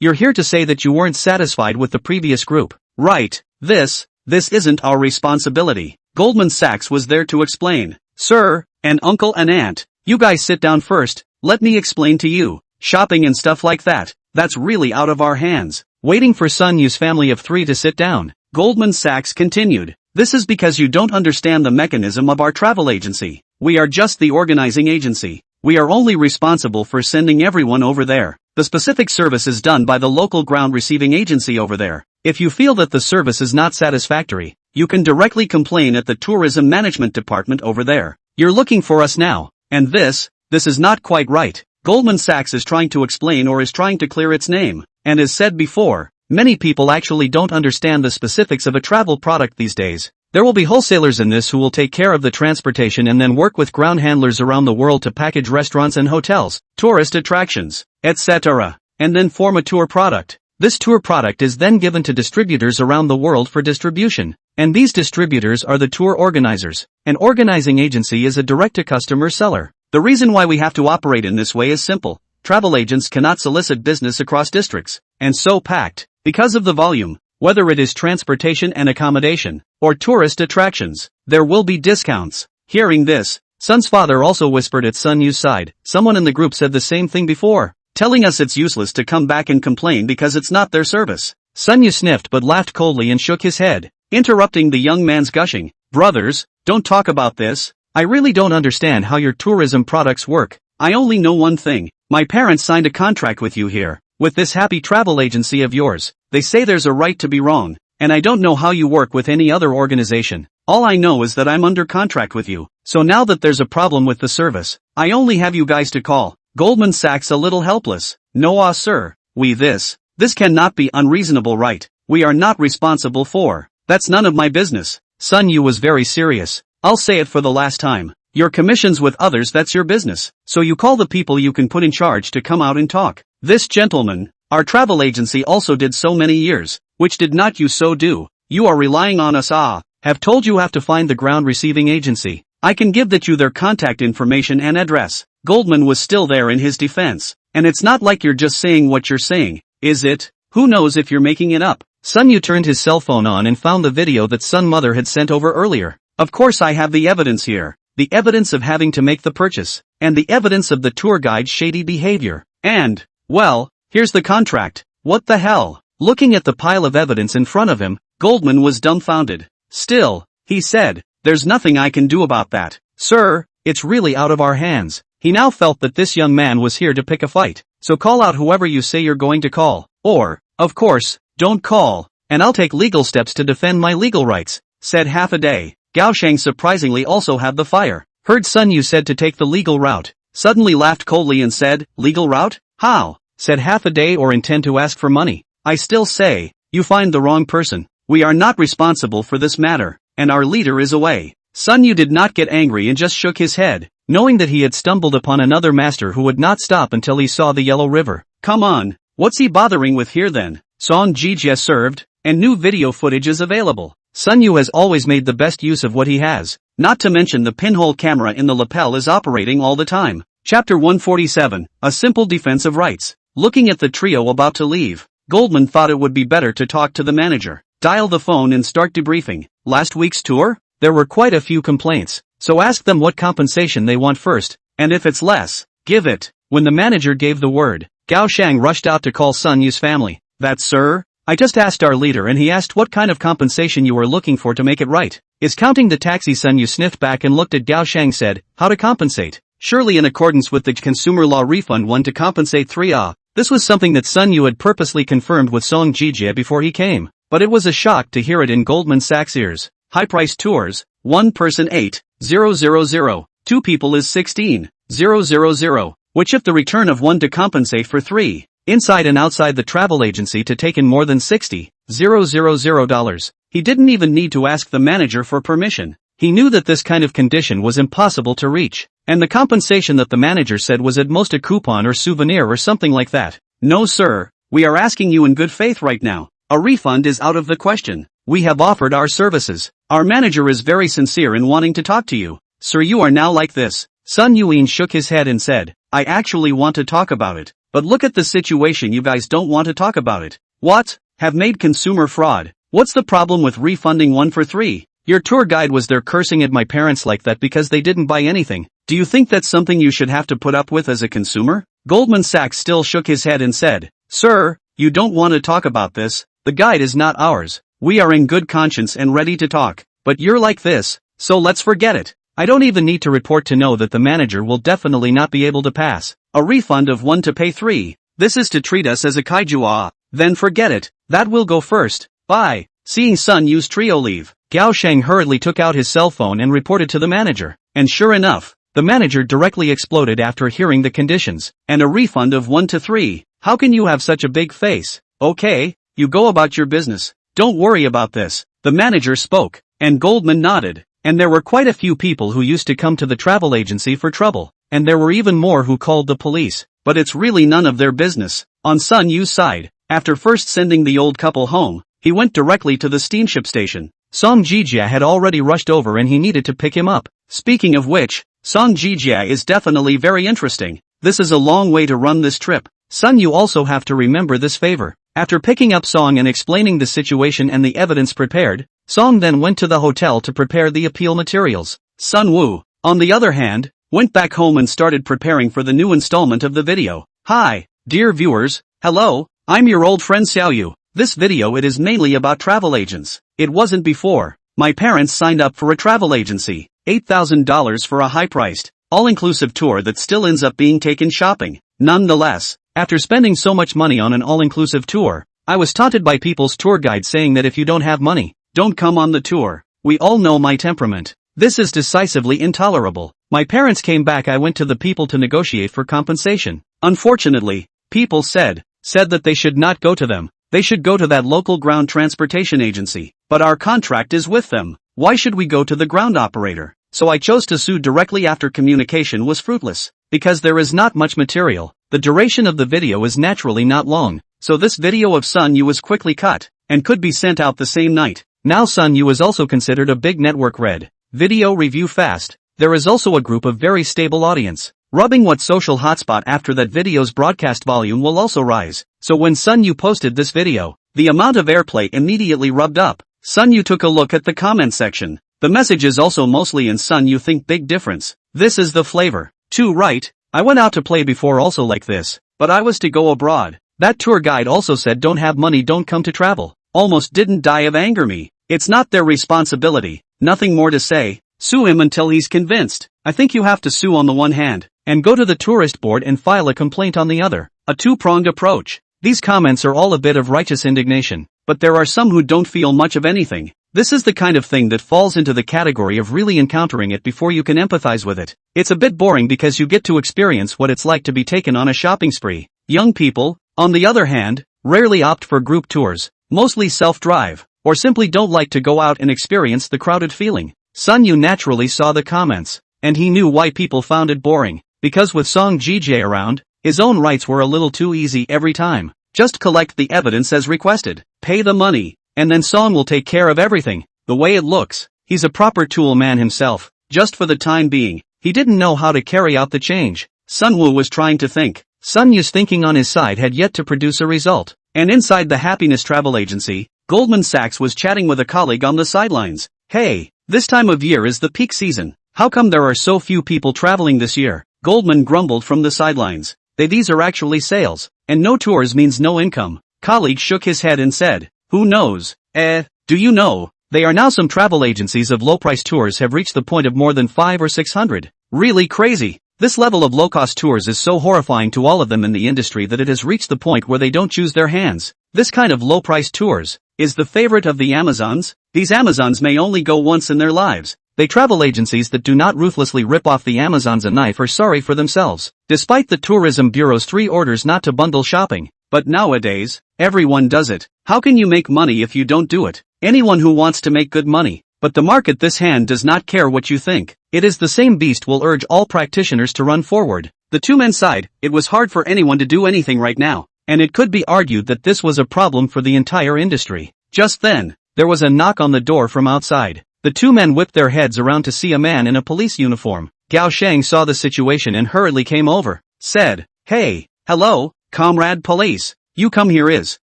you're here to say that you weren't satisfied with the previous group, right? This isn't our responsibility. Goldman Sachs was there to explain. Sir, and uncle and aunt, you guys sit down first, let me explain to you. Shopping and stuff like that's really out of our hands. Waiting for Sun Yu's family of 3 to sit down, Goldman Sachs continued. This is because you don't understand the mechanism of our travel agency. We are just the organizing agency. We are only responsible for sending everyone over there. The specific service is done by the local ground receiving agency over there. If you feel that the service is not satisfactory, you can directly complain at the tourism management department over there. You're looking for us now, and this is not quite right. Goldman Sachs is trying to explain or is trying to clear its name, and as said before, many people actually don't understand the specifics of a travel product these days. There will be wholesalers in this who will take care of the transportation and then work with ground handlers around the world to package restaurants and hotels, tourist attractions, etc., and then form a tour product. This tour product is then given to distributors around the world for distribution. And these distributors are the tour organizers. An organizing agency is a direct-to-customer seller. The reason why we have to operate in this way is simple. Travel agents cannot solicit business across districts, and so packed, because of the volume, whether it is transportation and accommodation, or tourist attractions, there will be discounts. Hearing this, Sun's father also whispered at Sun Yu's side. Someone in the group said the same thing before, telling us it's useless to come back and complain because it's not their service. Sun Yu sniffed but laughed coldly and shook his head, interrupting the young man's gushing. Brothers, don't talk about this. I really don't understand how your tourism products work. I only know one thing. My parents signed a contract with you here, with this happy travel agency of yours. They say there's a right to be wrong, and I don't know how you work with any other organization. All I know is that I'm under contract with you. So now that there's a problem with the service, I only have you guys to call. Goldman Sachs a little helpless. No, sir. This cannot be unreasonable, right? We are not responsible for. That's none of my business. Sun Yu was very serious. I'll say it for the last time. Your commissions with others, that's your business. So you call the people you can put in charge to come out and talk. This gentleman, our travel agency also did so many years. Which did not you so do? You are relying on us. Have told you have to find the ground receiving agency. I can give that you their contact information and address. Goldman was still there in his defense. And it's not like you're just saying what you're saying, is it? Who knows if you're making it up? Sun Yu turned his cell phone on and found the video that Sun Mother had sent over earlier. Of course I have the evidence here. The evidence of having to make the purchase. And the evidence of the tour guide's shady behavior. And, well, here's the contract. What the hell? Looking at the pile of evidence in front of him, Goldman was dumbfounded. Still, he said, there's nothing I can do about that. Sir, it's really out of our hands. He now felt that this young man was here to pick a fight. So call out whoever you say you're going to call. Or, of course, don't call, and I'll take legal steps to defend my legal rights, said Half a Day. Gao Shang surprisingly also had the fire. Heard Sun Yu said to take the legal route. Suddenly laughed coldly and said, legal route? How? Said Half a Day, or intend to ask for money. I still say, you find the wrong person. We are not responsible for this matter, and our leader is away. Sun Yu did not get angry and just shook his head, knowing that he had stumbled upon another master who would not stop until he saw the Yellow River. Come on, what's he bothering with here then? Song Jijie served, and new video footage is available. Sun Yu has always made the best use of what he has, not to mention the pinhole camera in the lapel is operating all the time. Chapter 147, A Simple Defense of Rights. Looking at the trio about to leave, Goldman thought it would be better to talk to the manager, dial the phone and start debriefing. Last week's tour? There were quite a few complaints, so ask them what compensation they want first, and if it's less, give it. When the manager gave the word, Gao Shang rushed out to call Sun Yu's family. That, sir? I just asked our leader and he asked what kind of compensation you were looking for to make it right. Is counting the taxi. Sun Yu sniffed back and looked at Gao Shang, said, how to compensate? Surely in accordance with the consumer law, refund 1 to compensate 3. This was something that Sun Yu had purposely confirmed with Song Jijie before he came, but it was a shock to hear it in Goldman Sachs' ears. High-priced tours, 1 person 8,000, 2 people is 16,000, which if the return of 1 to compensate for 3. Inside and outside the travel agency to take in more than $60,000. He didn't even need to ask the manager for permission. He knew that this kind of condition was impossible to reach, and the compensation that the manager said was at most a coupon or souvenir or something like that. No sir, we are asking you in good faith right now. A refund is out of the question. We have offered our services. Our manager is very sincere in wanting to talk to you. Sir, you are now like this. Sun Yuan shook his head and said, I actually want to talk about it. But look at the situation, you guys don't want to talk about it. What? Have made consumer fraud. What's the problem with refunding 1 for 3? Your tour guide was there cursing at my parents like that because they didn't buy anything. Do you think that's something you should have to put up with as a consumer? Goldman Sachs still shook his head and said, Sir, you don't want to talk about this. The guide is not ours. We are in good conscience and ready to talk. But you're like this, so let's forget it. I don't even need to report to know that the manager will definitely not be able to pass a refund of 1 to pay 3. This is to treat us as a kaiju. Then forget it. That will go first. Bye. Seeing Sun Yu's trio leave, Gao Shang hurriedly took out his cell phone and reported to the manager. And sure enough, the manager directly exploded after hearing the conditions. And a refund of 1 to 3. How can you have such a big face? Okay, you go about your business. Don't worry about this. The manager spoke. And Goldman nodded. And there were quite a few people who used to come to the travel agency for trouble. And there were even more who called the police. But it's really none of their business. On Sun Yu's side, after first sending the old couple home, he went directly to the steamship station. Song Jijia had already rushed over and he needed to pick him up. Speaking of which, Song Jijia is definitely very interesting. This is a long way to run this trip. Sun Yu also have to remember this favor. After picking up Song and explaining the situation and the evidence prepared, Song then went to the hotel to prepare the appeal materials. Sun Woo, on the other hand, went back home and started preparing for the new installment of the video. Hi, dear viewers, hello, I'm your old friend Xiao Yu. This video it is mainly about travel agents. It wasn't before. My parents signed up for a travel agency, $8,000 for a high-priced, all-inclusive tour that still ends up being taken shopping. Nonetheless, after spending so much money on an all-inclusive tour, I was taunted by people's tour guide saying that if you don't have money, don't come on the tour. We all know my temperament. This is decisively intolerable. My parents came back. I went to the people to negotiate for compensation. Unfortunately, people said that they should not go to them. They should go to that local ground transportation agency. But our contract is with them. Why should we go to the ground operator? So I chose to sue directly after communication was fruitless. Because there is not much material, the duration of the video is naturally not long. So this video of Sun Yu was quickly cut, and could be sent out the same night. Now Sun Yu is also considered a big network read. Video review fast. There is also a group of very stable audience. Rubbing what social hotspot after that video's broadcast volume will also rise. So when Sun Yu posted this video, the amount of airplay immediately rubbed up. Sun Yu took a look at the comment section. The message is also mostly in Sun Yu think big difference. This is the flavor. Too right, I went out to play before also like this, but I was to go abroad. That tour guide also said don't have money don't come to travel. Almost didn't die of anger me. It's not their responsibility. Nothing more to say. Sue him until he's convinced. I think you have to sue on the one hand, and go to the tourist board and file a complaint on the other. A two-pronged approach. These comments are all a bit of righteous indignation, but there are some who don't feel much of anything. This is the kind of thing that falls into the category of really encountering it before you can empathize with it. It's a bit boring because you get to experience what it's like to be taken on a shopping spree. Young people, on the other hand, rarely opt for group tours, mostly self-drive, or simply don't like to go out and experience the crowded feeling. Sun Yu naturally saw the comments, and he knew why people found it boring, because with Song Jijie around, his own rights were a little too easy every time. Just collect the evidence as requested, pay the money, and then Song will take care of everything. The way it looks, he's a proper tool man himself. Just for the time being, he didn't know how to carry out the change. Sun Woo was trying to think. Sun Yu's thinking on his side had yet to produce a result. And inside the Happiness Travel Agency, Goldman Sachs was chatting with a colleague on the sidelines. Hey, this time of year is the peak season. How come there are so few people traveling this year? Goldman grumbled from the sidelines. These are actually sales, and no tours means no income. Colleague shook his head and said, who knows? Do you know? They are now some travel agencies of low-price tours have reached the point of more than 500 or 600. Really crazy. This level of low-cost tours is so horrifying to all of them in the industry that it has reached the point where they don't choose their hands. This kind of low-price tours is the favorite of the Amazons. These Amazons may only go once in their lives. They travel agencies that do not ruthlessly rip off the Amazons a knife are sorry for themselves. Despite the Tourism Bureau's 3 orders not to bundle shopping. But nowadays, everyone does it. How can you make money if you don't do it? Anyone who wants to make good money. But the market this hand does not care what you think. It is the same beast will urge all practitioners to run forward. The two men side, it was hard for anyone to do anything right now. And it could be argued that this was a problem for the entire industry. Just then, there was a knock on the door from outside. The two men whipped their heads around to see a man in a police uniform. Gao Sheng saw the situation and hurriedly came over. Said, hey, hello, comrade police. You come here is.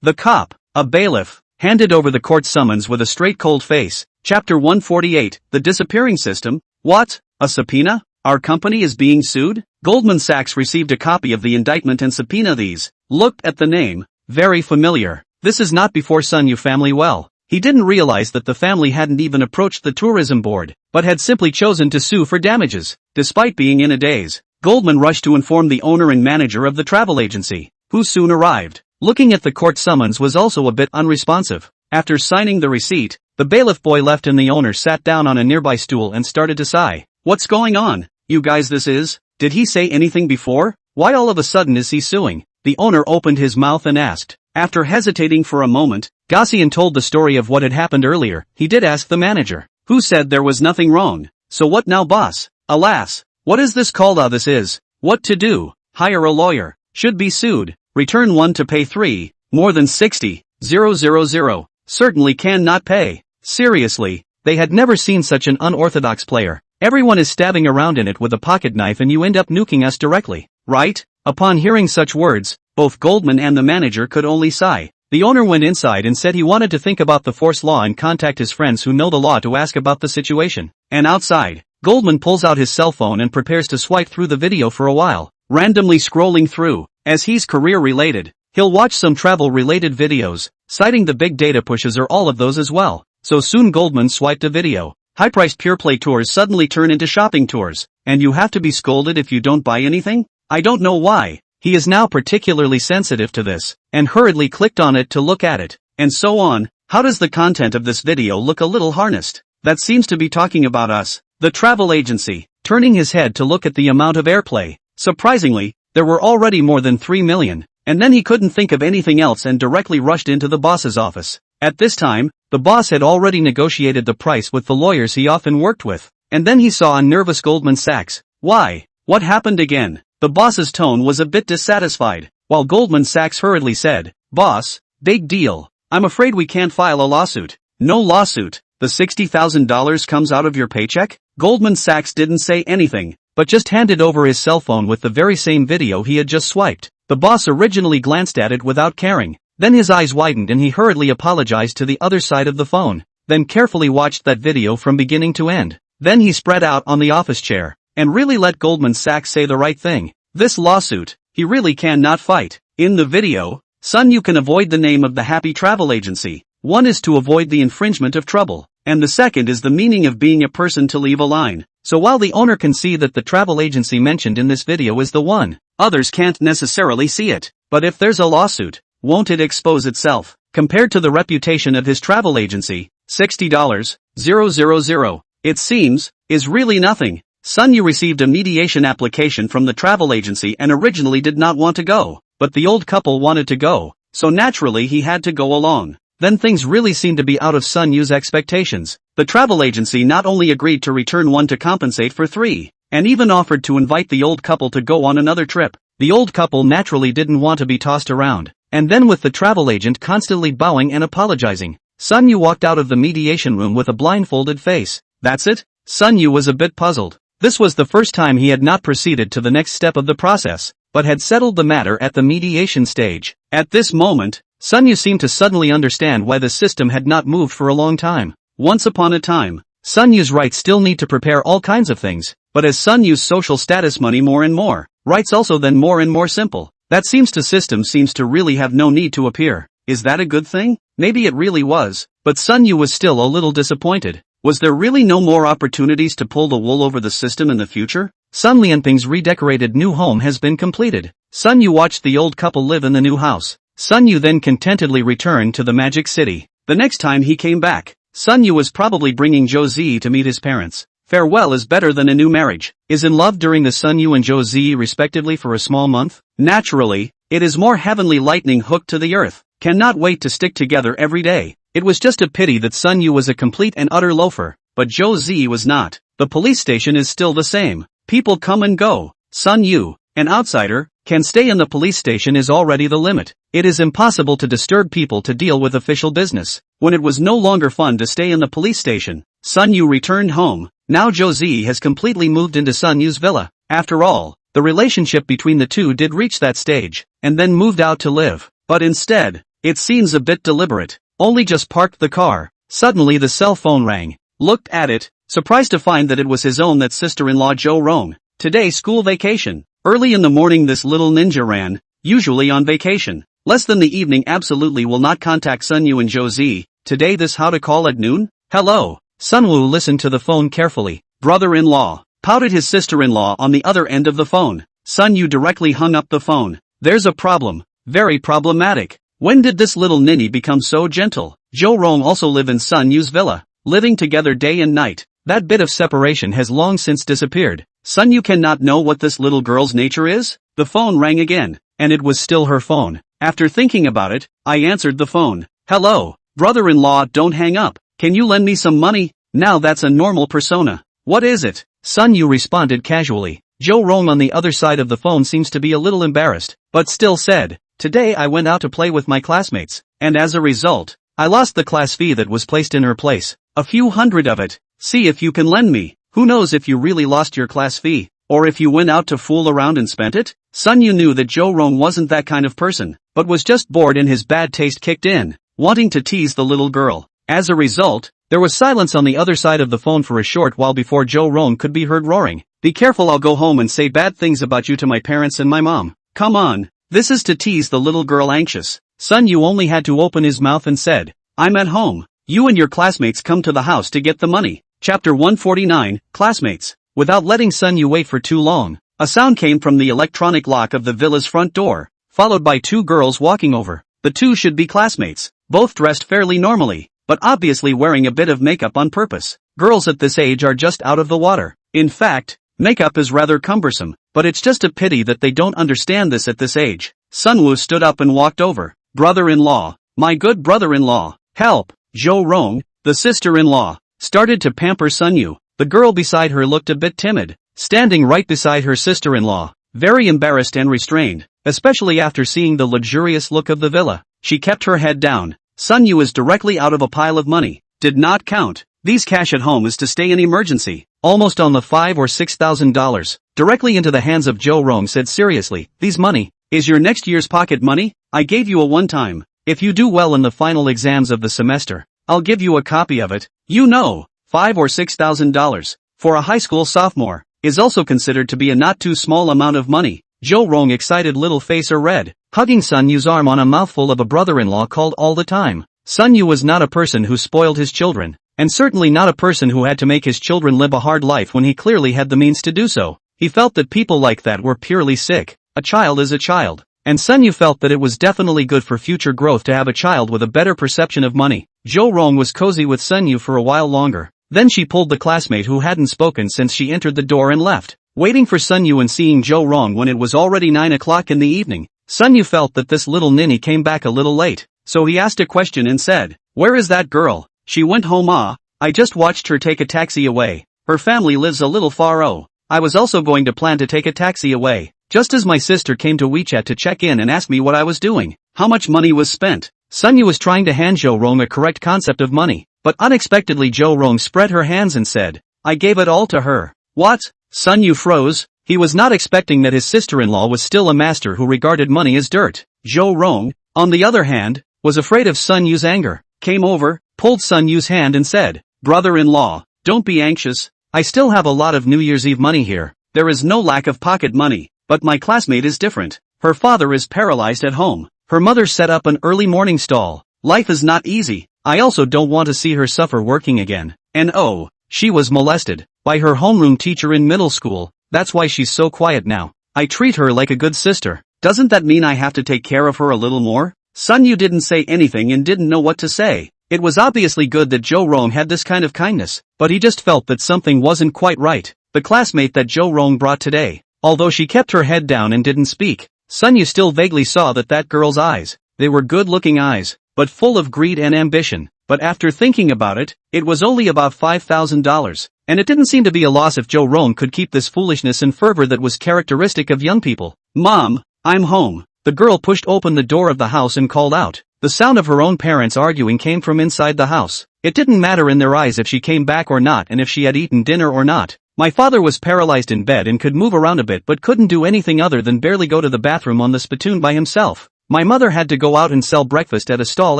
The cop, a bailiff, handed over the court summons with a straight cold face. Chapter 148, The Disappearing System. What? A subpoena? Our company is being sued? Goldman Sachs received a copy of the indictment and subpoena these. Looked at the name. Very familiar. This is not before Sun Yu family well. He didn't realize that the family hadn't even approached the tourism board, but had simply chosen to sue for damages. Despite being in a daze, Goldman rushed to inform the owner and manager of the travel agency, who soon arrived. Looking at the court summons was also a bit unresponsive. After signing the receipt, the bailiff boy left and the owner sat down on a nearby stool and started to sigh. What's going on? You guys this is? Did he say anything before? Why all of a sudden is he suing? The owner opened his mouth and asked. After hesitating for a moment, Gossian told the story of what had happened earlier. He did ask the manager, Who said there was nothing wrong? So what now, boss? Alas. What is this called? This is. What to do? Hire a lawyer. Should be sued. Return 1 to pay 3. More than 60,000. Certainly can not pay. Seriously. They had never seen such an unorthodox player. Everyone is stabbing around in it with a pocket knife and you end up nuking us directly, right? Upon hearing such words, both Goldman and the manager could only sigh. The owner went inside and said he wanted to think about the force law and contact his friends who know the law to ask about the situation. And outside, Goldman pulls out his cell phone and prepares to swipe through the video for a while, randomly scrolling through. As he's career-related, he'll watch some travel-related videos, citing the big data pushes or all of those as well. So soon Goldman swiped a video. High-priced pure play tours suddenly turn into shopping tours, and you have to be scolded if you don't buy anything? I don't know why. He is now particularly sensitive to this, and hurriedly clicked on it to look at it, and so on. How does the content of this video look a little harnessed? That seems to be talking about us. The travel agency, turning his head to look at the amount of airplay. Surprisingly, there were already more than 3 million, and then he couldn't think of anything else and directly rushed into the boss's office. At this time, the boss had already negotiated the price with the lawyers he often worked with, and then he saw a nervous Goldman Sachs. Why? What happened again? The boss's tone was a bit dissatisfied, while Goldman Sachs hurriedly said, "Boss, big deal. I'm afraid we can't file a lawsuit." "No lawsuit. The $60,000 comes out of your paycheck?" Goldman Sachs didn't say anything, but just handed over his cell phone with the very same video he had just swiped. The boss originally glanced at it without caring. Then his eyes widened and he hurriedly apologized to the other side of the phone, then carefully watched that video from beginning to end. Then he spread out on the office chair, and really let Goldman Sachs say the right thing. This lawsuit, he really cannot fight. In the video, son, you can avoid the name of the happy travel agency. One is to avoid the infringement of trouble, and the second is the meaning of being a person to leave a line. So while the owner can see that the travel agency mentioned in this video is the one, others can't necessarily see it. But if there's a lawsuit, won't it expose itself? Compared to the reputation of his travel agency, $60,000, it seems, is really nothing. Sun Yu received a mediation application from the travel agency and originally did not want to go, but the old couple wanted to go, so naturally he had to go along. Then things really seemed to be out of Sun Yu's expectations. The travel agency not only agreed to return 1 to compensate for 3, and even offered to invite the old couple to go on another trip. The old couple naturally didn't want to be tossed around. And then with the travel agent constantly bowing and apologizing, Sun Yu walked out of the mediation room with a blindfolded face. That's it? Sun Yu was a bit puzzled. This was the first time he had not proceeded to the next step of the process, but had settled the matter at the mediation stage. At this moment, Sun Yu seemed to suddenly understand why the system had not moved for a long time. Once upon a time, Sun Yu's rights still need to prepare all kinds of things, but as Sun Yu's social status money more and more, rights also then more and more simple. That seems to really have no need to appear. Is that a good thing? Maybe it really was, but Sun Yu was still a little disappointed. Was there really no more opportunities to pull the wool over the system in the future? Sun Lianping's redecorated new home has been completed. Sun Yu watched the old couple live in the new house. Sun Yu then contentedly returned to the Magic City. The next time he came back, Sun Yu was probably bringing Zhou Zi to meet his parents. Farewell is better than a new marriage. Is in love during the Sun Yu and Zhou Zi respectively for a small month? Naturally, it is more heavenly lightning hooked to the earth. Cannot wait to stick together every day. It was just a pity that Sun Yu was a complete and utter loafer, but Zhou Zi was not. The police station is still the same. People come and go. Sun Yu, an outsider, can stay in the police station is already the limit. It is impossible to disturb people to deal with official business. When it was no longer fun to stay in the police station, Sun Yu returned home. Now Zhou Zi has completely moved into Sun Yu's villa. After all, the relationship between the two did reach that stage, and then moved out to live. But instead, it seems a bit deliberate. Only just parked the car. Suddenly the cell phone rang. Looked at it, surprised to find that it was his own sister-in-law Zhou Rong. Today school vacation. Early in the morning this little ninja ran, usually on vacation. Less than the evening absolutely will not contact Sun Yu and Zhou Zi. Today this how to call at noon? Hello. Sun Wu listened to the phone carefully. Brother-in-law, pouted his sister-in-law on the other end of the phone. Sun Yu directly hung up the phone. There's a problem. Very problematic. When did this little ninny become so gentle? Zhou Rong also live in Sun Yu's villa, living together day and night. That bit of separation has long since disappeared. Sun Yu cannot know what this little girl's nature is? The phone rang again, and it was still her phone. After thinking about it, I answered the phone. Hello, brother-in-law, don't hang up. Can you lend me some money? Now that's a normal persona. What is it? Sun Yu responded casually. Jo Rong on the other side of the phone seems to be a little embarrassed, but still said, "Today I went out to play with my classmates, and as a result, I lost the class fee that was placed in her place. A few hundred of it. See if you can lend me. Who knows if you really lost your class fee, or if you went out to fool around and spent it?" Sun Yu knew that Jo Rong wasn't that kind of person, but was just bored and his bad taste kicked in, wanting to tease the little girl. As a result, there was silence on the other side of the phone for a short while before Jo Rong could be heard roaring, "Be careful, I'll go home and say bad things about you to my parents and my mom. Come on." This is to tease the little girl anxious. Sun Yu only had to open his mouth and said, "I'm at home. You and your classmates come to the house to get the money." Chapter 149, Classmates. Without letting Sun Yu wait for too long, a sound came from the electronic lock of the villa's front door, followed by two girls walking over. The two should be classmates, both dressed fairly normally, but obviously wearing a bit of makeup on purpose. Girls at this age are just out of the water. In fact, makeup is rather cumbersome, but it's just a pity that they don't understand this at this age. Sunwoo stood up and walked over. "Brother-in-law, my good brother-in-law, help!" Jo Rong, the sister-in-law, started to pamper Sun Yu. The girl beside her looked a bit timid, standing right beside her sister-in-law, very embarrassed and restrained, especially after seeing the luxurious look of the villa. She kept her head down. Sun Yu is directly out of a pile of money. Did not count. These cash at home is to stay in emergency. Almost on the $5,000 or $6,000. Directly into the hands of Jo Rong said seriously, "These money is your next year's pocket money? I gave you a one-time. If you do well in the final exams of the semester, I'll give you a copy of it. You know, $5,000 or $6,000, for a high school sophomore, is also considered to be a not too small amount of money." Jo Rong excited little face or red, hugging Sun Yu's arm on a mouthful of a brother-in-law called all the time. Sun Yu was not a person who spoiled his children, and certainly not a person who had to make his children live a hard life when he clearly had the means to do so. He felt that people like that were purely sick. A child is a child, and Sun Yu felt that it was definitely good for future growth to have a child with a better perception of money. Jo Rong was cozy with Sun Yu for a while longer. Then she pulled the classmate who hadn't spoken since she entered the door and left, waiting for Sun Yu and seeing Jo Rong when it was already 9 o'clock in the evening. Sun Yu felt that this little ninny came back a little late, so he asked a question and said, "Where is that girl?" "She went home. I just watched her take a taxi away. Her family lives a little far. I was also going to plan to take a taxi away, just as my sister came to WeChat to check in and ask me what I was doing, how much money was spent." Sun Yu was trying to hand Jo Rong a correct concept of money, but unexpectedly Jo Rong spread her hands and said, "I gave it all to her." What? Sun Yu froze. He was not expecting that his sister-in-law was still a master who regarded money as dirt. Jo Rong, on the other hand, was afraid of Sun Yu's anger, came over, pulled Sun Yu's hand and said, "Brother-in-law, don't be anxious. I still have a lot of New Year's Eve money here. There is no lack of pocket money, but my classmate is different. Her father is paralyzed at home. Her mother set up an early morning stall. Life is not easy. I also don't want to see her suffer working again. And oh, she was molested by her homeroom teacher in middle school. That's why she's so quiet now. I treat her like a good sister. Doesn't that mean I have to take care of her a little more?" Sun Yu didn't say anything and didn't know what to say. It was obviously good that Jo Rong had this kind of kindness, but he just felt that something wasn't quite right. The classmate that Jo Rong brought today, although she kept her head down and didn't speak, Sun Yu still vaguely saw that girl's eyes, they were good-looking eyes, but full of greed and ambition. But after thinking about it, it was only about $5,000, and it didn't seem to be a loss if Jo Rong could keep this foolishness and fervor that was characteristic of young people. "Mom, I'm home." The girl pushed open the door of the house and called out. The sound of her own parents arguing came from inside the house. It didn't matter in their eyes if she came back or not and if she had eaten dinner or not. "My father was paralyzed in bed and could move around a bit but couldn't do anything other than barely go to the bathroom on the spittoon by himself. My mother had to go out and sell breakfast at a stall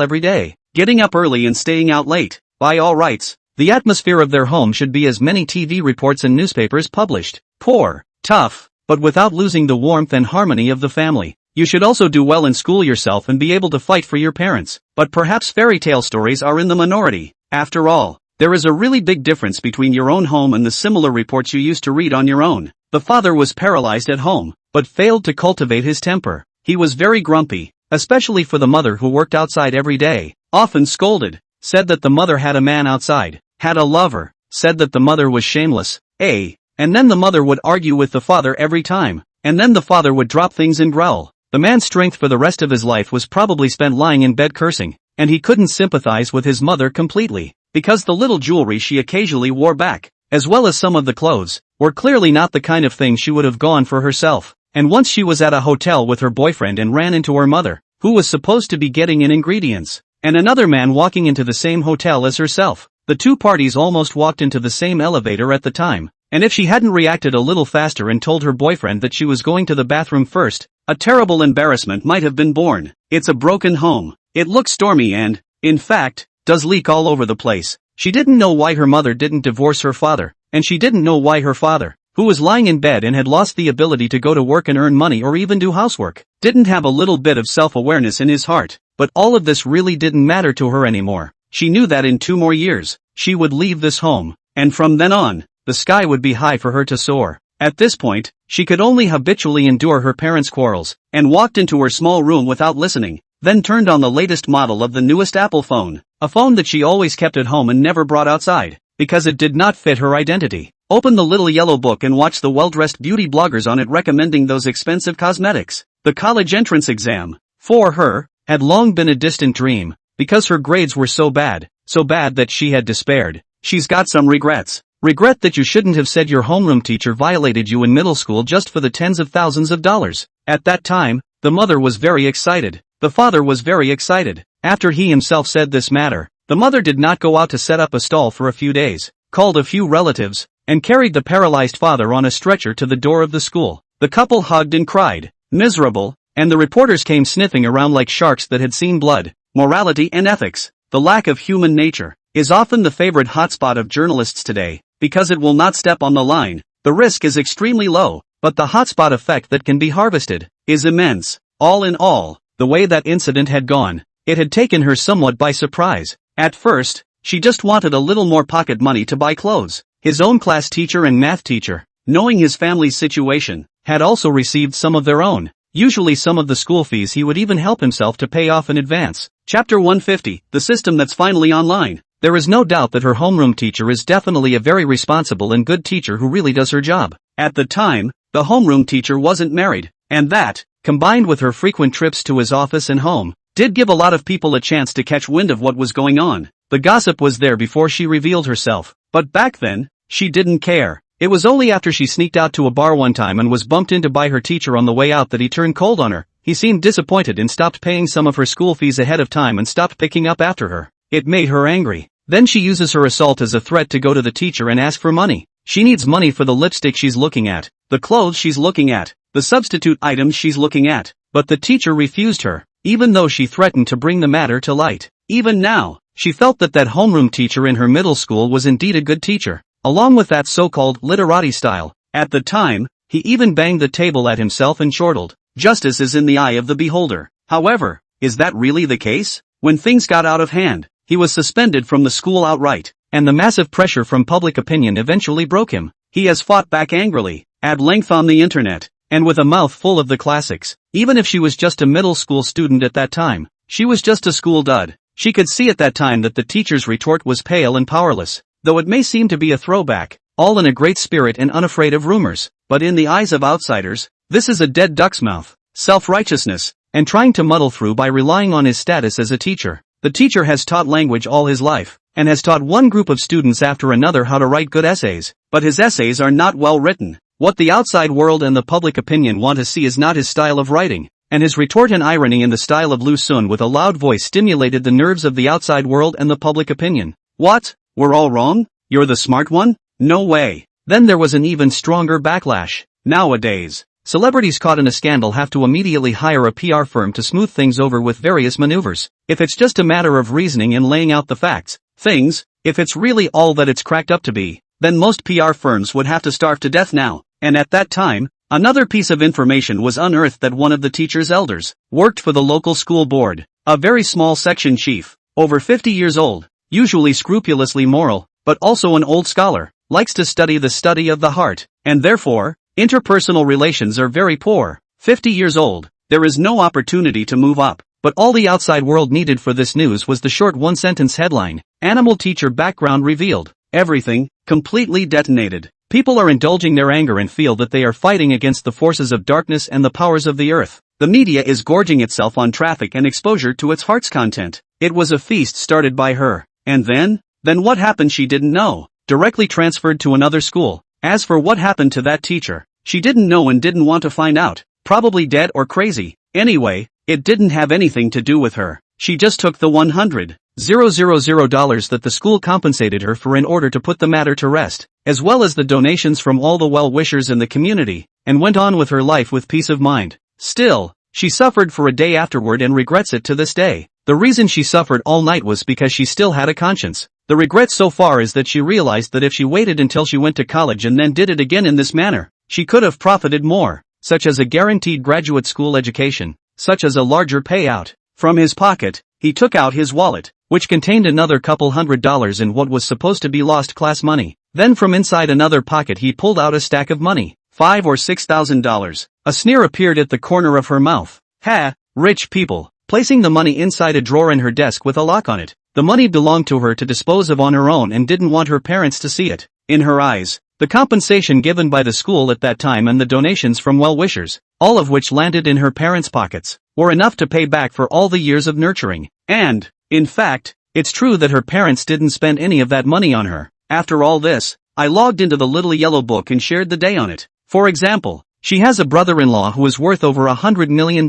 every day, getting up early and staying out late. By all rights, the atmosphere of their home should be as many TV reports and newspapers published. Poor, tough, but without losing the warmth and harmony of the family. You should also do well in school yourself and be able to fight for your parents. But perhaps fairy tale stories are in the minority. After all, there is a really big difference between your own home and the similar reports you used to read on your own." The father was paralyzed at home, but failed to cultivate his temper. He was very grumpy, especially for the mother who worked outside every day, often scolded, said that the mother had a man outside, had a lover, said that the mother was shameless, and then the mother would argue with the father every time, and then the father would drop things and growl. The man's strength for the rest of his life was probably spent lying in bed cursing, and he couldn't sympathize with his mother completely. because the little jewelry she occasionally wore back, as well as some of the clothes, were clearly not the kind of thing she would have gone for herself. And once she was at a hotel with her boyfriend and ran into her mother, who was supposed to be getting in ingredients, and another man walking into the same hotel as herself. The two parties almost walked into the same elevator at the time, and if she hadn't reacted a little faster and told her boyfriend that she was going to the bathroom first, a terrible embarrassment might have been born. It's a broken home. It looks stormy and, in fact, does leak all over the place. She didn't know why her mother didn't divorce her father, and she didn't know why her father, who was lying in bed and had lost the ability to go to work and earn money or even do housework, didn't have a little bit of self-awareness in his heart. But all of this really didn't matter to her anymore. She knew that in 2 more years, she would leave this home, and from then on, the sky would be high for her to soar. At this point, she could only habitually endure her parents' quarrels, and walked into her small room without listening, then turned on the latest model of the newest Apple phone, a phone that she always kept at home and never brought outside, because it did not fit her identity. Opened the little yellow book and watched the well-dressed beauty bloggers on it recommending those expensive cosmetics. The college entrance exam, for her, had long been a distant dream, because her grades were so bad that she had despaired. She's got some regrets. Regret that you shouldn't have said your homeroom teacher violated you in middle school just for the tens of thousands of dollars. At that time, the mother was very excited. The father was very excited. After he himself said this matter, the mother did not go out to set up a stall for a few days, called a few relatives, and carried the paralyzed father on a stretcher to the door of the school. The couple hugged and cried, miserable, and the reporters came sniffing around like sharks that had seen blood. Morality and ethics, the lack of human nature, is often the favorite hotspot of journalists today, because it will not step on the line. The risk is extremely low, but the hotspot effect that can be harvested is immense. All in all, the way that incident had gone, it had taken her somewhat by surprise. At first, she just wanted a little more pocket money to buy clothes. His own class teacher and math teacher, knowing his family's situation, had also received some of their own. Usually some of the school fees he would even help himself to pay off in advance. Chapter 150, the system that's finally online. There is no doubt that her homeroom teacher is definitely a very responsible and good teacher who really does her job. At the time, the homeroom teacher wasn't married, and that, combined with her frequent trips to his office and home, did give a lot of people a chance to catch wind of what was going on. The gossip was there before she revealed herself, but back then, she didn't care. It was only after she sneaked out to a bar one time and was bumped into by her teacher on the way out that he turned cold on her. He seemed disappointed and stopped paying some of her school fees ahead of time and stopped picking up after her. It made her angry. Then she uses her assault as a threat to go to the teacher and ask for money. She needs money for the lipstick she's looking at, the clothes she's looking at, the substitute items she's looking at. But the teacher refused her, even though she threatened to bring the matter to light. Even now, she felt that homeroom teacher in her middle school was indeed a good teacher, along with that so-called literati style. At the time, he even banged the table at himself and chortled, "Justice is in the eye of the beholder." However, is that really the case? When things got out of hand, he was suspended from the school outright, and the massive pressure from public opinion eventually broke him. He has fought back angrily, at length on the internet, and with a mouth full of the classics. Even if she was just a middle school student at that time, she was just a school dud. She could see at that time that the teacher's retort was pale and powerless, though it may seem to be a throwback, all in a great spirit and unafraid of rumors. But in the eyes of outsiders, this is a dead duck's mouth, self-righteousness, and trying to muddle through by relying on his status as a teacher. The teacher has taught language all his life, and has taught one group of students after another how to write good essays, but his essays are not well written. What the outside world and the public opinion want to see is not his style of writing, and his retort and irony in the style of Lu Sun with a loud voice stimulated the nerves of the outside world and the public opinion. What? We're all wrong? You're the smart one? No way. Then there was an even stronger backlash. Nowadays, celebrities caught in a scandal have to immediately hire a PR firm to smooth things over with various maneuvers. If it's just a matter of reasoning and laying out the facts, if it's really all that it's cracked up to be, then most PR firms would have to starve to death now. And at that time, another piece of information was unearthed that one of the teacher's elders worked for the local school board, a very small section chief, over 50 years old, usually scrupulously moral, but also an old scholar, likes to study the study of the heart, and therefore, interpersonal relations are very poor. 50 years old, there is no opportunity to move up. But all the outside world needed for this news was the short one-sentence headline, "Animal teacher background revealed." Everything, completely detonated. People are indulging their anger and feel that they are fighting against the forces of darkness and the powers of the earth. The media is gorging itself on traffic and exposure to its heart's content. It was a feast started by her. And then Then what happened she didn't know. Directly transferred to another school. As for what happened to that teacher, she didn't know and didn't want to find out. Probably dead or crazy. Anyway, it didn't have anything to do with her. She just took the $100,000 that the school compensated her for in order to put the matter to rest, as well as the donations from all the well-wishers in the community, and went on with her life with peace of mind. Still, she suffered for a day afterward and regrets it to this day. The reason she suffered all night was because she still had a conscience. The regret so far is that she realized that if she waited until she went to college and then did it again in this manner, she could have profited more, such as a guaranteed graduate school education, such as a larger payout. From his pocket, he took out his wallet, which contained another couple $100 in what was supposed to be lost class money. Then from inside another pocket he pulled out a stack of money, $5,000 or $6,000. A sneer appeared at the corner of her mouth. Ha! Rich people. Placing the money inside a drawer in her desk with a lock on it. The money belonged to her to dispose of on her own and didn't want her parents to see it. In her eyes, the compensation given by the school at that time and the donations from well-wishers, all of which landed in her parents' pockets, were enough to pay back for all the years of nurturing. And, in fact, it's true that her parents didn't spend any of that money on her. After all this, I logged into the little yellow book and shared the day on it. For example, she has a brother-in-law who is worth over $100 million,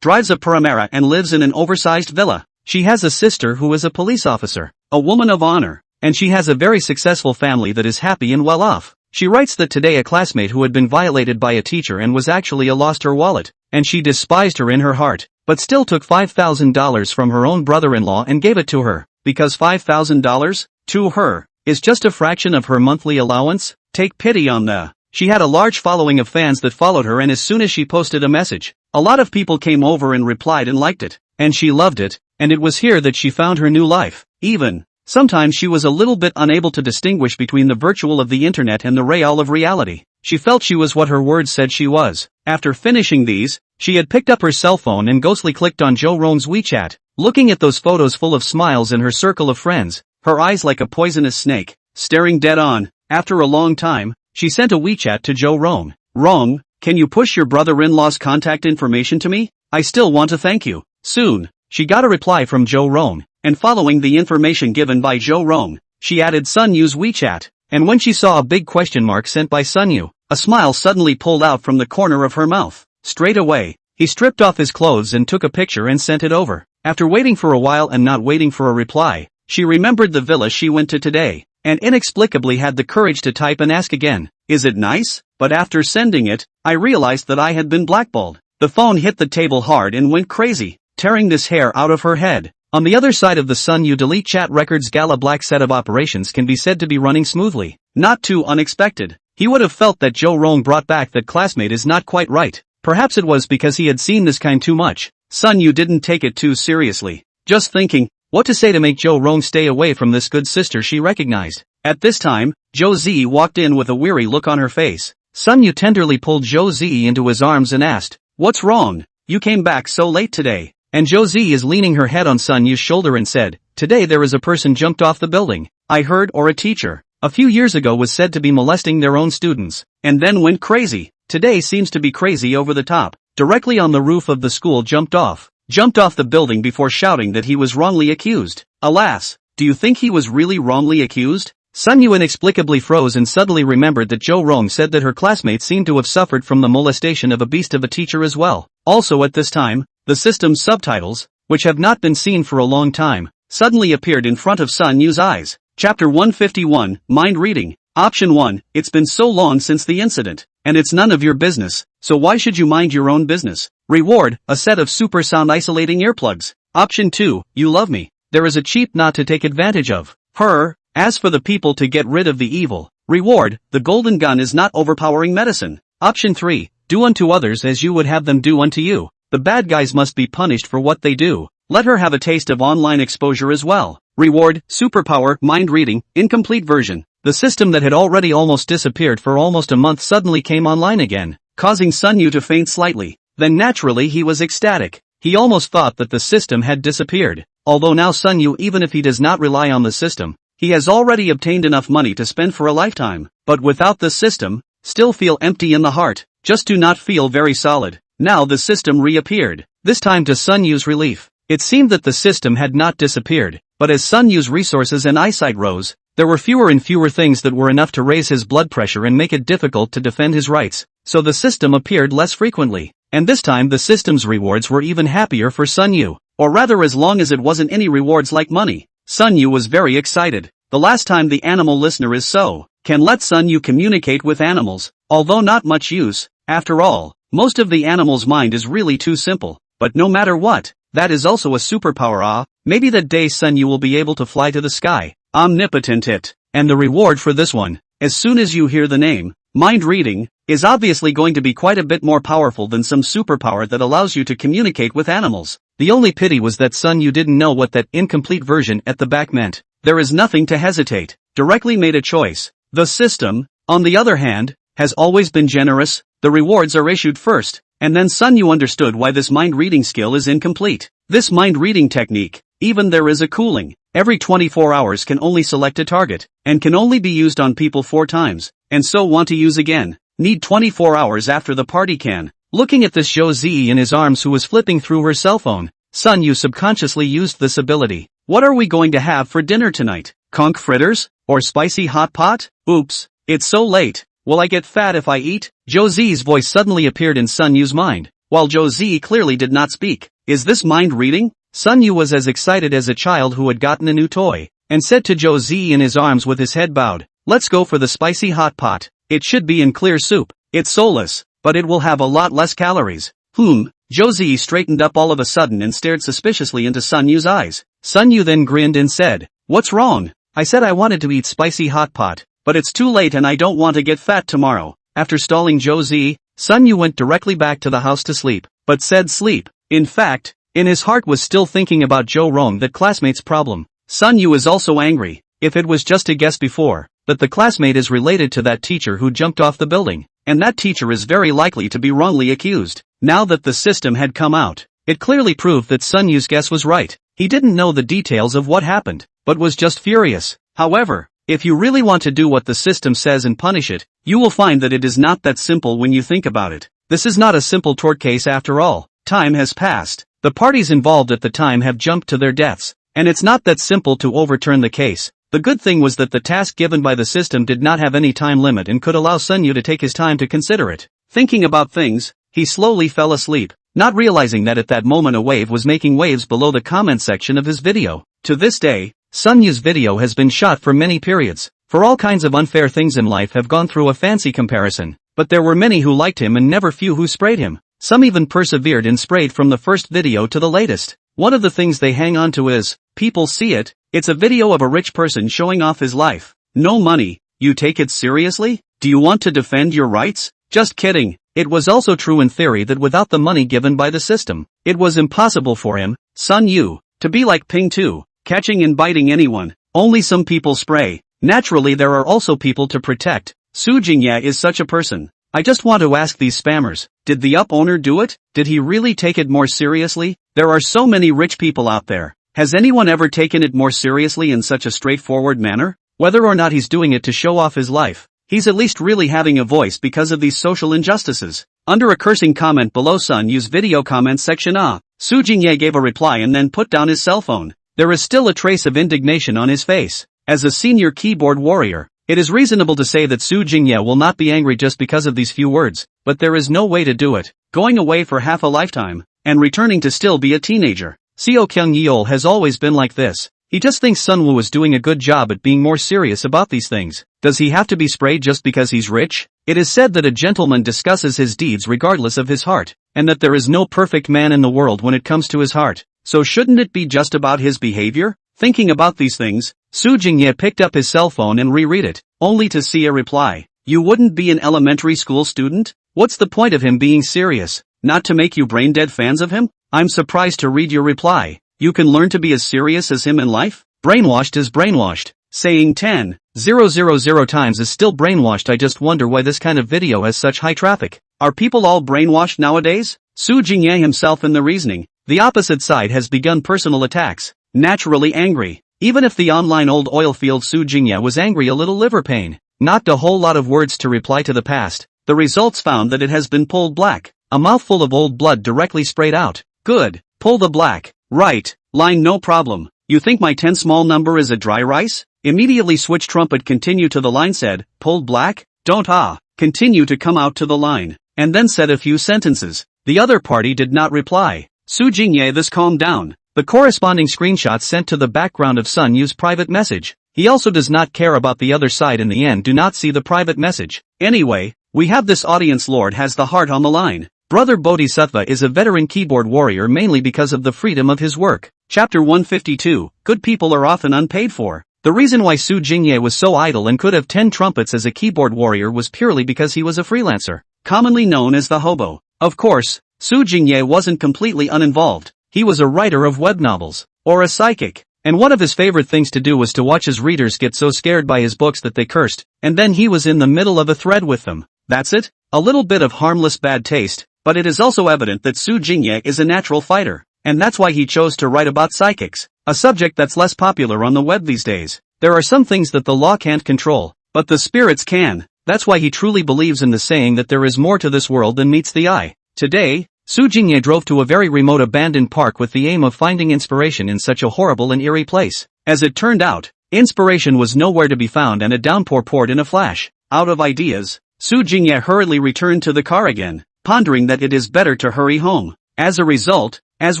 drives a Panamera and lives in an oversized villa. She has a sister who is a police officer, a woman of honor, and she has a very successful family that is happy and well off. She writes that today a classmate who had been violated by a teacher and was actually lost her wallet, and she despised her in her heart, but still took $5,000 from her own brother-in-law and gave it to her, because $5,000, to her, is just a fraction of her monthly allowance. Take pity on the. She had a large following of fans that followed her, and as soon as she posted a message, a lot of people came over and replied and liked it, and she loved it, and it was here that she found her new life. Even, sometimes she was a little bit unable to distinguish between the virtual of the internet and the real of reality. She felt she was what her words said she was. After finishing these, she had picked up her cell phone and ghostly clicked on Joe Rohn's WeChat, looking at those photos full of smiles in her circle of friends, her eyes like a poisonous snake, staring dead on. After a long time, she sent a WeChat to Joe Rohn. Rohn, can you push your brother-in-law's contact information to me? I still want to thank you. Soon, she got a reply from Joe Rohn, and following the information given by Joe Rohn, she added Sunyu's WeChat, and when she saw a big question mark sent by Sunyu, a smile suddenly pulled out from the corner of her mouth. Straight away, he stripped off his clothes and took a picture and sent it over. After waiting for a while and not waiting for a reply, she remembered the villa she went to today, and inexplicably had the courage to type and ask again, is it nice? But after sending it, I realized that I had been blackballed. The phone hit the table hard and went crazy, tearing this hair out of her head. On the other side of the Sunyu Delete Chat Records Gala Black set of operations can be said to be running smoothly. Not too unexpected. He would have felt that Joe Rohn brought back that classmate is not quite right. Perhaps it was because he had seen this kind too much. Sunyu didn't take it too seriously. Just thinking, what to say to make Joe Rohn stay away from this good sister she recognized. At this time, Joe Z walked in with a weary look on her face. Sunyu tenderly pulled Joe Z into his arms and asked, what's wrong? You came back so late today. And Joe Z is leaning her head on Sunyu's shoulder and said, today there is a person jumped off the building. I heard, or a teacher, a few years ago was said to be molesting their own students, and then went crazy. Today seems to be crazy over the top. Directly on the roof of the school jumped off the building before shouting that he was wrongly accused. Alas, do you think he was really wrongly accused? Sunyu inexplicably froze and suddenly remembered that Joe Rohn said that her classmates seemed to have suffered from the molestation of a beast of a teacher as well. Also at this time, the system's subtitles, which have not been seen for a long time, suddenly appeared in front of Sunyu's eyes. Chapter 151, Mind Reading. Option 1, it's been so long since the incident, and it's none of your business, so why should you mind your own business? Reward, a set of super sound isolating earplugs. Option 2, you love me. There is a cheap not to take advantage of her. As for the people to get rid of the evil. Reward, the golden gun is not overpowering medicine. Option 3, do unto others as you would have them do unto you. The bad guys must be punished for what they do. Let her have a taste of online exposure as well. Reward, superpower, mind reading, incomplete version. The system that had already almost disappeared for almost a month suddenly came online again, causing Sunyu to faint slightly. Then naturally he was ecstatic. He almost thought that the system had disappeared. Although now Sunyu, even if he does not rely on the system, he has already obtained enough money to spend for a lifetime. But without the system, still feel empty in the heart. Just do not feel very solid. Now the system reappeared. This time to Sunyu's relief. It seemed that the system had not disappeared. but as Sun Yu's resources and eyesight rose, there were fewer and fewer things that were enough to raise his blood pressure and make it difficult to defend his rights, so the system appeared less frequently. And this time the system's rewards were even happier for Sun Yu. Or rather, as long as it wasn't any rewards like money. Sun Yu was very excited. The last time the animal listener is so, can let Sun Yu communicate with animals, although not much use. After all, most of the animal's mind is really too simple. But no matter what, that is also a superpower. Maybe that day Sun Yu will be able to fly to the sky. Omnipotent it. And the reward for this one, as soon as you hear the name, mind reading, is obviously going to be quite a bit more powerful than some superpower that allows you to communicate with animals. The only pity was that Sun Yu didn't know what that incomplete version at the back meant. There is nothing to hesitate. Directly made a choice. The system, on the other hand, has always been generous. The rewards are issued first, and then Sun Yu understood why this mind reading skill is incomplete. This mind reading technique, even there is a cooling. Every 24 hours can only select a target, and can only be used on people 4 times, and so want to use again. Need 24 hours after the party can. Looking at this Zhou Zi in his arms who was flipping through her cell phone, Sun Yu subconsciously used this ability. What are we going to have for dinner tonight? Conch fritters? Or spicy hot pot? Oops, it's so late. Will I get fat if I eat? Zhou Zi's voice suddenly appeared in Sun Yu's mind, while Zhou Zi clearly did not speak. Is this mind reading? Sun Yu was as excited as a child who had gotten a new toy, and said to Zhou Zi in his arms with his head bowed, let's go for the spicy hot pot. It should be in clear soup. It's soulless, but it will have a lot less calories. Zhou Zi straightened up all of a sudden and stared suspiciously into Sun Yu's eyes. Sun Yu then grinned and said, what's wrong? I said I wanted to eat spicy hot pot, but it's too late and I don't want to get fat tomorrow. After stalling Zhou Zi, Sun Yu went directly back to the house to sleep, but said sleep. In fact, in his heart was still thinking about Zhou Rong, that classmate's problem. Sun Yu is also angry, if it was just a guess before, that the classmate is related to that teacher who jumped off the building, and that teacher is very likely to be wrongly accused. Now that the system had come out, it clearly proved that Sun Yu's guess was right. He didn't know the details of what happened, but was just furious. However, if you really want to do what the system says and punish it, you will find that it is not that simple when you think about it. This is not a simple tort case after all. Time has passed. The parties involved at the time have jumped to their deaths, and it's not that simple to overturn the case. The good thing was that the task given by the system did not have any time limit and could allow Sun Yu to take his time to consider it. Thinking about things, he slowly fell asleep, not realizing that at that moment a wave was making waves below the comment section of his video. To this day, Sun Yu's video has been shot for many periods, for all kinds of unfair things in life have gone through a fancy comparison, but there were many who liked him and never few who sprayed him. Some even persevered and sprayed from the first video to the latest. One of the things they hang on to is, people see it, it's a video of a rich person showing off his life. No money, you take it seriously? Do you want to defend your rights? Just kidding. It was also true in theory that without the money given by the system, it was impossible for him, Sun Yu, to be like Ping 2, catching and biting anyone. Only some people spray. Naturally there are also people to protect. Su Jingye is such a person. I just want to ask these spammers, did the up owner do it? Did he really take it more seriously? There are so many rich people out there. Has anyone ever taken it more seriously in such a straightforward manner? Whether or not he's doing it to show off his life, he's at least really having a voice because of these social injustices. Under a cursing comment below Sun Yu's video comment section, Su Jingye gave a reply and then put down his cell phone. There is still a trace of indignation on his face. As a senior keyboard warrior, it is reasonable to say that Su Jingye will not be angry just because of these few words, but there is no way to do it. Going away for half a lifetime, and returning to still be a teenager. Seo Kyung Yeol has always been like this. He just thinks Sun Woo is doing a good job at being more serious about these things. Does he have to be sprayed just because he's rich? It is said that a gentleman discusses his deeds regardless of his heart, and that there is no perfect man in the world when it comes to his heart. So shouldn't it be just about his behavior? Thinking about these things, Su Jingye picked up his cell phone and reread it, only to see a reply. You wouldn't be an elementary school student? What's the point of him being serious? Not to make you brain-dead fans of him? I'm surprised to read your reply. You can learn to be as serious as him in life? Brainwashed is brainwashed. Saying 10,000 times is still brainwashed. I just wonder why this kind of video has such high traffic. Are people all brainwashed nowadays? Su Jingye himself in the reasoning. The opposite side has begun personal attacks. Naturally angry. Even if the online old oil field Su Jingye was angry, a little liver pain. Not a whole lot of words to reply to the past. The results found that it has been pulled black. A mouthful of old blood directly sprayed out. Good. Pull the black. Right. Line no problem. You think my 10 small number is a dry rice? Immediately switch trumpet continue to the line said, pulled black? Don't continue to come out to the line. And then said a few sentences. The other party did not reply. Su Jingye this calmed down. The corresponding screenshots sent to the background of Sun Yu's private message. He also does not care about the other side in the end do not see the private message. Anyway, we have this audience lord has the heart on the line. Brother Bodhisattva is a veteran keyboard warrior mainly because of the freedom of his work. Chapter 152, Good people are often unpaid for. The reason why Su Jingye was so idle and could have 10 trumpets as a keyboard warrior was purely because he was a freelancer, commonly known as the hobo. Of course, Su Jingye wasn't completely uninvolved. He was a writer of web novels, or a psychic, and one of his favorite things to do was to watch his readers get so scared by his books that they cursed, and then he was in the middle of a thread with them. That's it? A little bit of harmless bad taste, but it is also evident that Su Jingye is a natural fighter, and that's why he chose to write about psychics, a subject that's less popular on the web these days. There are some things that the law can't control, but the spirits can. That's why he truly believes in the saying that there is more to this world than meets the eye. Today, Su Jingye drove to a very remote abandoned park with the aim of finding inspiration in such a horrible and eerie place. As it turned out, inspiration was nowhere to be found and a downpour poured in a flash. Out of ideas, Su Jingye hurriedly returned to the car again, pondering that it is better to hurry home. As a result, as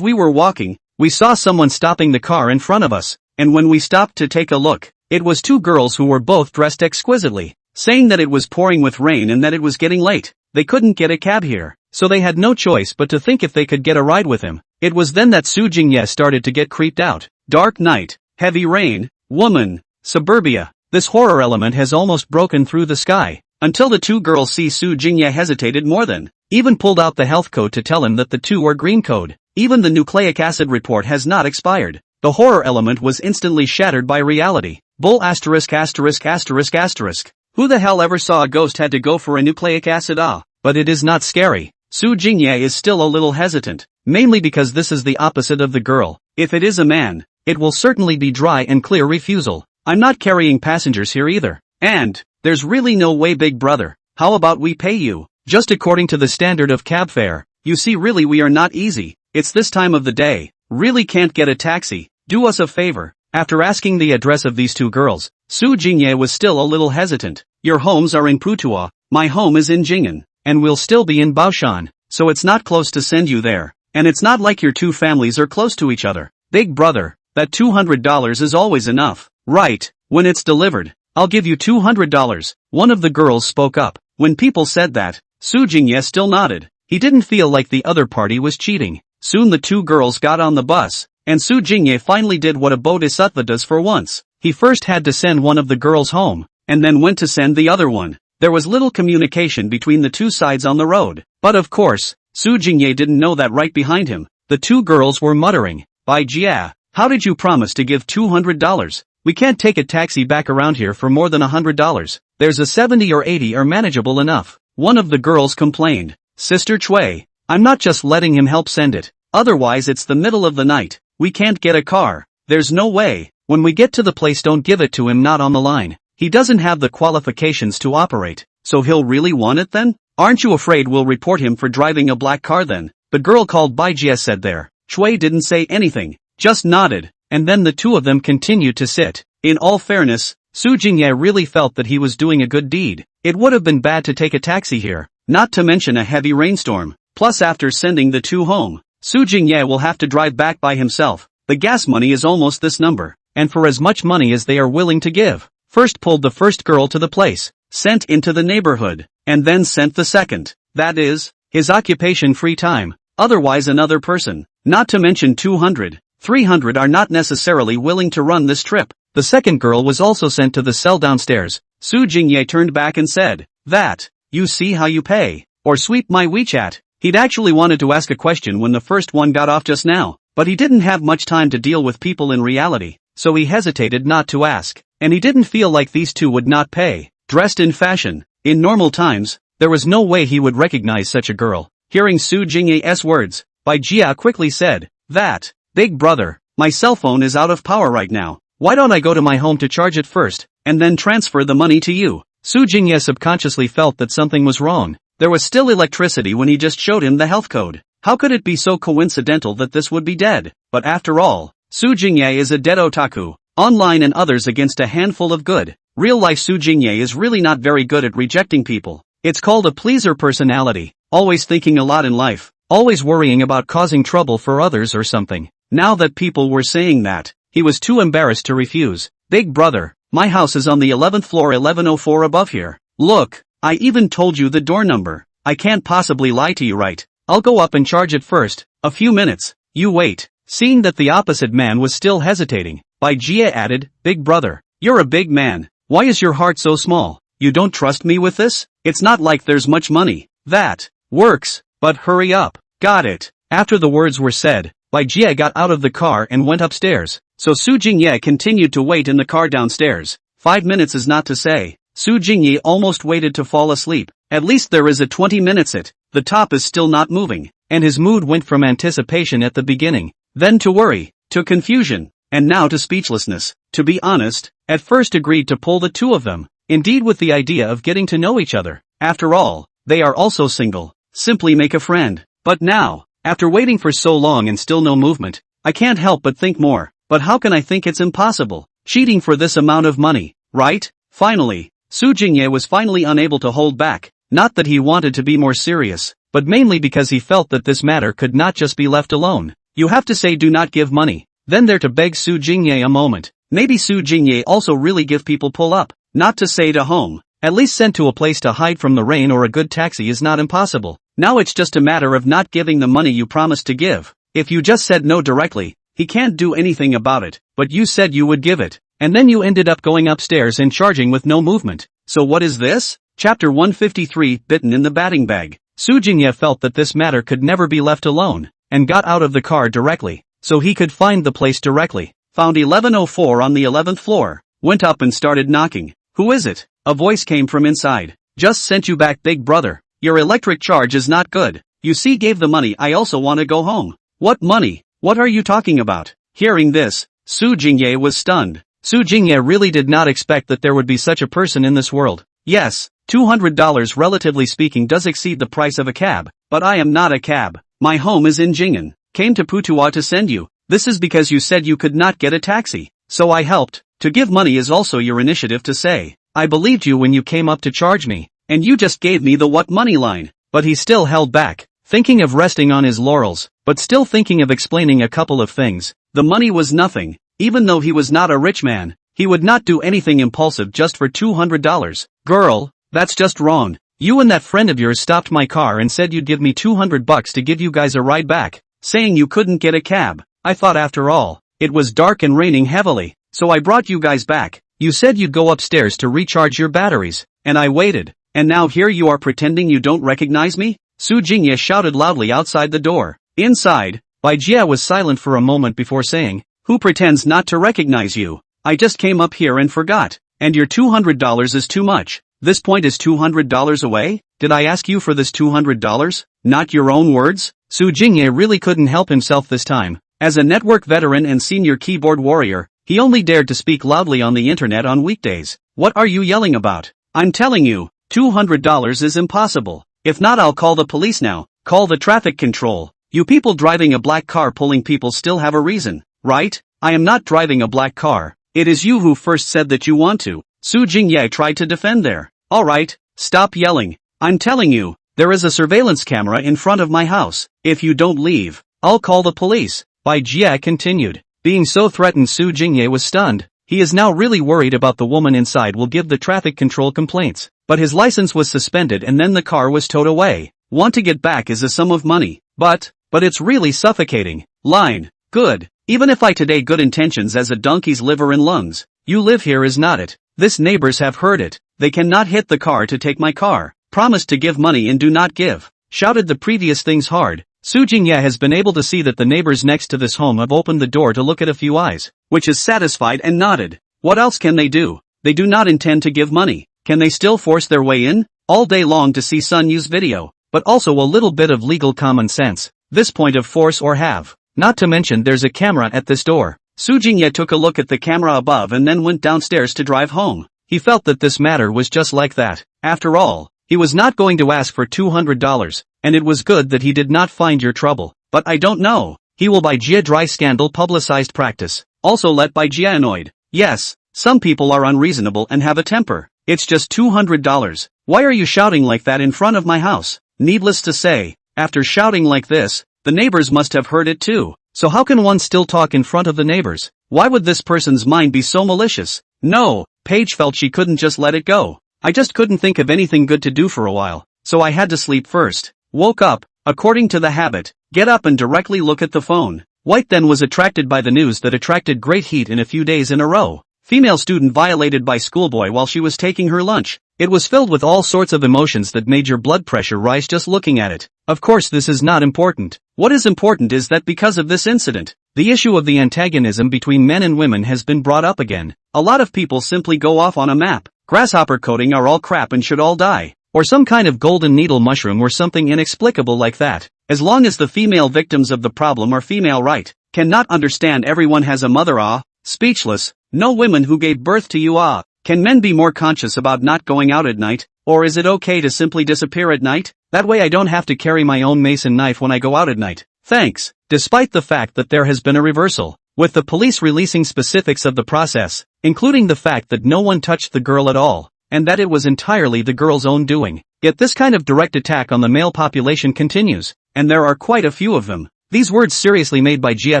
we were walking, we saw someone stopping the car in front of us, and when we stopped to take a look, it was two girls who were both dressed exquisitely, saying that it was pouring with rain and that it was getting late. They couldn't get a cab here, so they had no choice but to think if they could get a ride with him. It was then that Su Jingye started to get creeped out. Dark night, heavy rain, woman, suburbia. This horror element has almost broken through the sky, until the two girls see Su Jingye hesitated more than, even pulled out the health code to tell him that the two were green code. Even the nucleic acid report has not expired. The horror element was instantly shattered by reality. Bull asterisk asterisk asterisk asterisk. Who the hell ever saw a ghost had to go for a nucleic acid? But it is not scary. Su Jingye is still a little hesitant, mainly because this is the opposite of the girl. If it is a man, it will certainly be dry and clear refusal. I'm not carrying passengers here either. And, there's really no way big brother. How about we pay you, just according to the standard of cab fare? You see really we are not easy. It's this time of the day. Really can't get a taxi. Do us a favor. After asking the address of these two girls, Su Jingye was still a little hesitant. Your homes are in Putua, my home is in Jing'an, and we'll still be in Baoshan, so it's not close to send you there. And it's not like your two families are close to each other. Big brother, that $200 is always enough. Right, when it's delivered, I'll give you $200. One of the girls spoke up. When people said that, Su Jingye still nodded. He didn't feel like the other party was cheating. Soon the two girls got on the bus, and Su Jingye finally did what a bodhisattva does for once. He first had to send one of the girls home, and then went to send the other one. There was little communication between the two sides on the road. But of course, Su Jingye didn't know that right behind him, the two girls were muttering, Bai Jia, how did you promise to give $200? We can't take a taxi back around here for more than $100. There's a 70 or 80 are manageable enough. One of the girls complained. Sister Chui, I'm not just letting him help send it. Otherwise it's the middle of the night. We can't get a car. There's no way. When we get to the place don't give it to him not on the line. He doesn't have the qualifications to operate. So he'll really want it then? Aren't you afraid we'll report him for driving a black car then? The girl called Baijia said there. Chui didn't say anything, just nodded, and then the two of them continued to sit. In all fairness, Su Jingye really felt that he was doing a good deed. It would have been bad to take a taxi here, not to mention a heavy rainstorm. Plus after sending the two home, Su Jingye will have to drive back by himself. The gas money is almost this number, and for as much money as they are willing to give. First pulled the first girl to the place, sent into the neighborhood, and then sent the second. That is, his occupation free time, otherwise another person. Not to mention 200, 300 are not necessarily willing to run this trip. The second girl was also sent to the cell downstairs. Su Jingye turned back and said, that, you see how you pay, or sweep my WeChat. He'd actually wanted to ask a question when the first one got off just now, but he didn't have much time to deal with people in reality, so he hesitated not to ask, and he didn't feel like these two would not pay. Dressed in fashion, in normal times, there was no way he would recognize such a girl. Hearing Su Jingye's words, Bai Jia quickly said, that, big brother, my cell phone is out of power right now. Why don't I go to my home to charge it first, and then transfer the money to you? Su Jingye subconsciously felt that something was wrong. There was still electricity when he just showed him the health code. How could it be so coincidental that this would be dead? But after all, Su Jingye is a dead otaku, online and others against a handful of good. Real-life Su Jingye is really not very good at rejecting people. It's called a pleaser personality, always thinking a lot in life, always worrying about causing trouble for others or something. Now that people were saying that, he was too embarrassed to refuse. Big brother, my house is on the 11th floor 1104 above here. Look, I even told you the door number. I can't possibly lie to you, right? I'll go up and charge it first. A few minutes. You wait. Seeing that the opposite man was still hesitating, Bai Jie added, Big brother, you're a big man. Why is your heart so small? You don't trust me with this? It's not like there's much money. That works, but hurry up. Got it. After the words were said, Bai Jie got out of the car and went upstairs. So Su Jingye continued to wait in the car downstairs. 5 minutes is not to say. Su Jingye almost waited to fall asleep. At least there is a 20 minutes it. The top is still not moving. And his mood went from anticipation at the beginning, then to worry, to confusion, and now to speechlessness. To be honest, at first agreed to pull the two of them, indeed with the idea of getting to know each other. After all, they are also single. Simply make a friend. But now, after waiting for so long and still no movement, I can't help but think more. But how can I think it's impossible? Cheating for this amount of money, right? Finally, Su Jingye was finally unable to hold back. Not that he wanted to be more serious, but mainly because he felt that this matter could not just be left alone. You have to say do not give money. Then there to beg Su Jingye a moment. Maybe Su Jingye also really give people pull up. Not to say to home. At least sent to a place to hide from the rain or a good taxi is not impossible. Now it's just a matter of not giving the money you promised to give. If you just said no directly, he can't do anything about it, but you said you would give it. And then you ended up going upstairs and charging with no movement. So what is this? Chapter 153, Bitten in the Batting Bag. Su Jingye felt that this matter could never be left alone, and got out of the car directly, so he could find the place directly. Found 1104 on the 11th floor, went up and started knocking. Who is it? A voice came from inside. Just sent you back, big brother. Your electric charge is not good. You see, gave the money. I also want to go home. What money? What are you talking about? Hearing this, Su Jingye was stunned. Su Jingye really did not expect that there would be such a person in this world. Yes, $200 relatively speaking does exceed the price of a cab, but I am not a cab. My home is in Jing'an. Came to Putuo to send you. This is because you said you could not get a taxi. So I helped. To give money is also your initiative to say. I believed you when you came up to charge me, and you just gave me the what money line. But he still held back, thinking of resting on his laurels, but still thinking of explaining a couple of things. The money was nothing. Even though he was not a rich man, he would not do anything impulsive just for $200. Girl, that's just wrong. You and that friend of yours stopped my car and said you'd give me $200 to give you guys a ride back, saying you couldn't get a cab. I thought after all, it was dark and raining heavily, so I brought you guys back. You said you'd go upstairs to recharge your batteries, and I waited, and now here you are pretending you don't recognize me? Su Jingye shouted loudly outside the door. Inside, Bai Jie was silent for a moment before saying, Who pretends not to recognize you? I just came up here and forgot, and your $200 is too much. This point is $200 away? Did I ask you for this $200? Not your own words? Su Jingye really couldn't help himself this time. As a network veteran and senior keyboard warrior, he only dared to speak loudly on the internet on weekdays. What are you yelling about? I'm telling you, $200 is impossible. If not, I'll call the police now. Call the traffic control. You people driving a black car pulling people still have a reason, right? I am not driving a black car. It is you who first said that you want to. Su Jingye tried to defend there. Alright, stop yelling. I'm telling you, there is a surveillance camera in front of my house. If you don't leave, I'll call the police. Bai Jie continued. Being so threatened, Su Jingye was stunned. He is now really worried about the woman inside will give the traffic control complaints. But his license was suspended and then the car was towed away. Want to get back is a sum of money. But it's really suffocating. Line. Good. Even if I today good intentions as a donkey's liver and lungs. You live here is not it. This neighbors have heard it. They cannot hit the car to take my car. Promise to give money and do not give. Shouted the previous things hard. Su Jingye has been able to see that the neighbors next to this home have opened the door to look at a few eyes, which is satisfied and nodded. What else can they do? They do not intend to give money. Can they still force their way in? All day long to see Sun Yu's video, but also a little bit of legal common sense. This point of force or have. Not to mention there's a camera at this door. Su Jingye took a look at the camera above and then went downstairs to drive home. He felt that this matter was just like that. After all, he was not going to ask for $200, and it was good that he did not find your trouble. But I don't know. He will buy Jia dry scandal publicized practice. Also let by Jia annoyed. Yes, some people are unreasonable and have a temper. It's just $200. Why are you shouting like that in front of my house? Needless to say, after shouting like this, the neighbors must have heard it too. So how can one still talk in front of the neighbors? Why would this person's mind be so malicious? No, Paige felt she couldn't just let it go. I just couldn't think of anything good to do for a while, so I had to sleep first. Woke up, according to the habit, get up and directly look at the phone. White then was attracted by the news that attracted great heat in a few days in a row. Female student violated by schoolboy while she was taking her lunch. It was filled with all sorts of emotions that made your blood pressure rise just looking at it. Of course this is not important. What is important is that because of this incident, the issue of the antagonism between men and women has been brought up again. A lot of people simply go off on a map. Grasshopper coating are all crap and should all die. Or some kind of golden needle mushroom or something inexplicable like that. As long as the female victims of the problem are female right. Cannot understand everyone has a mother speechless. No women who gave birth to you Can men be more conscious about not going out at night, or is it okay to simply disappear at night? That way I don't have to carry my own mason knife when I go out at night. Thanks. Despite the fact that there has been a reversal, with the police releasing specifics of the process, including the fact that no one touched the girl at all, and that it was entirely the girl's own doing. Yet this kind of direct attack on the male population continues, and there are quite a few of them. These words seriously made by Gia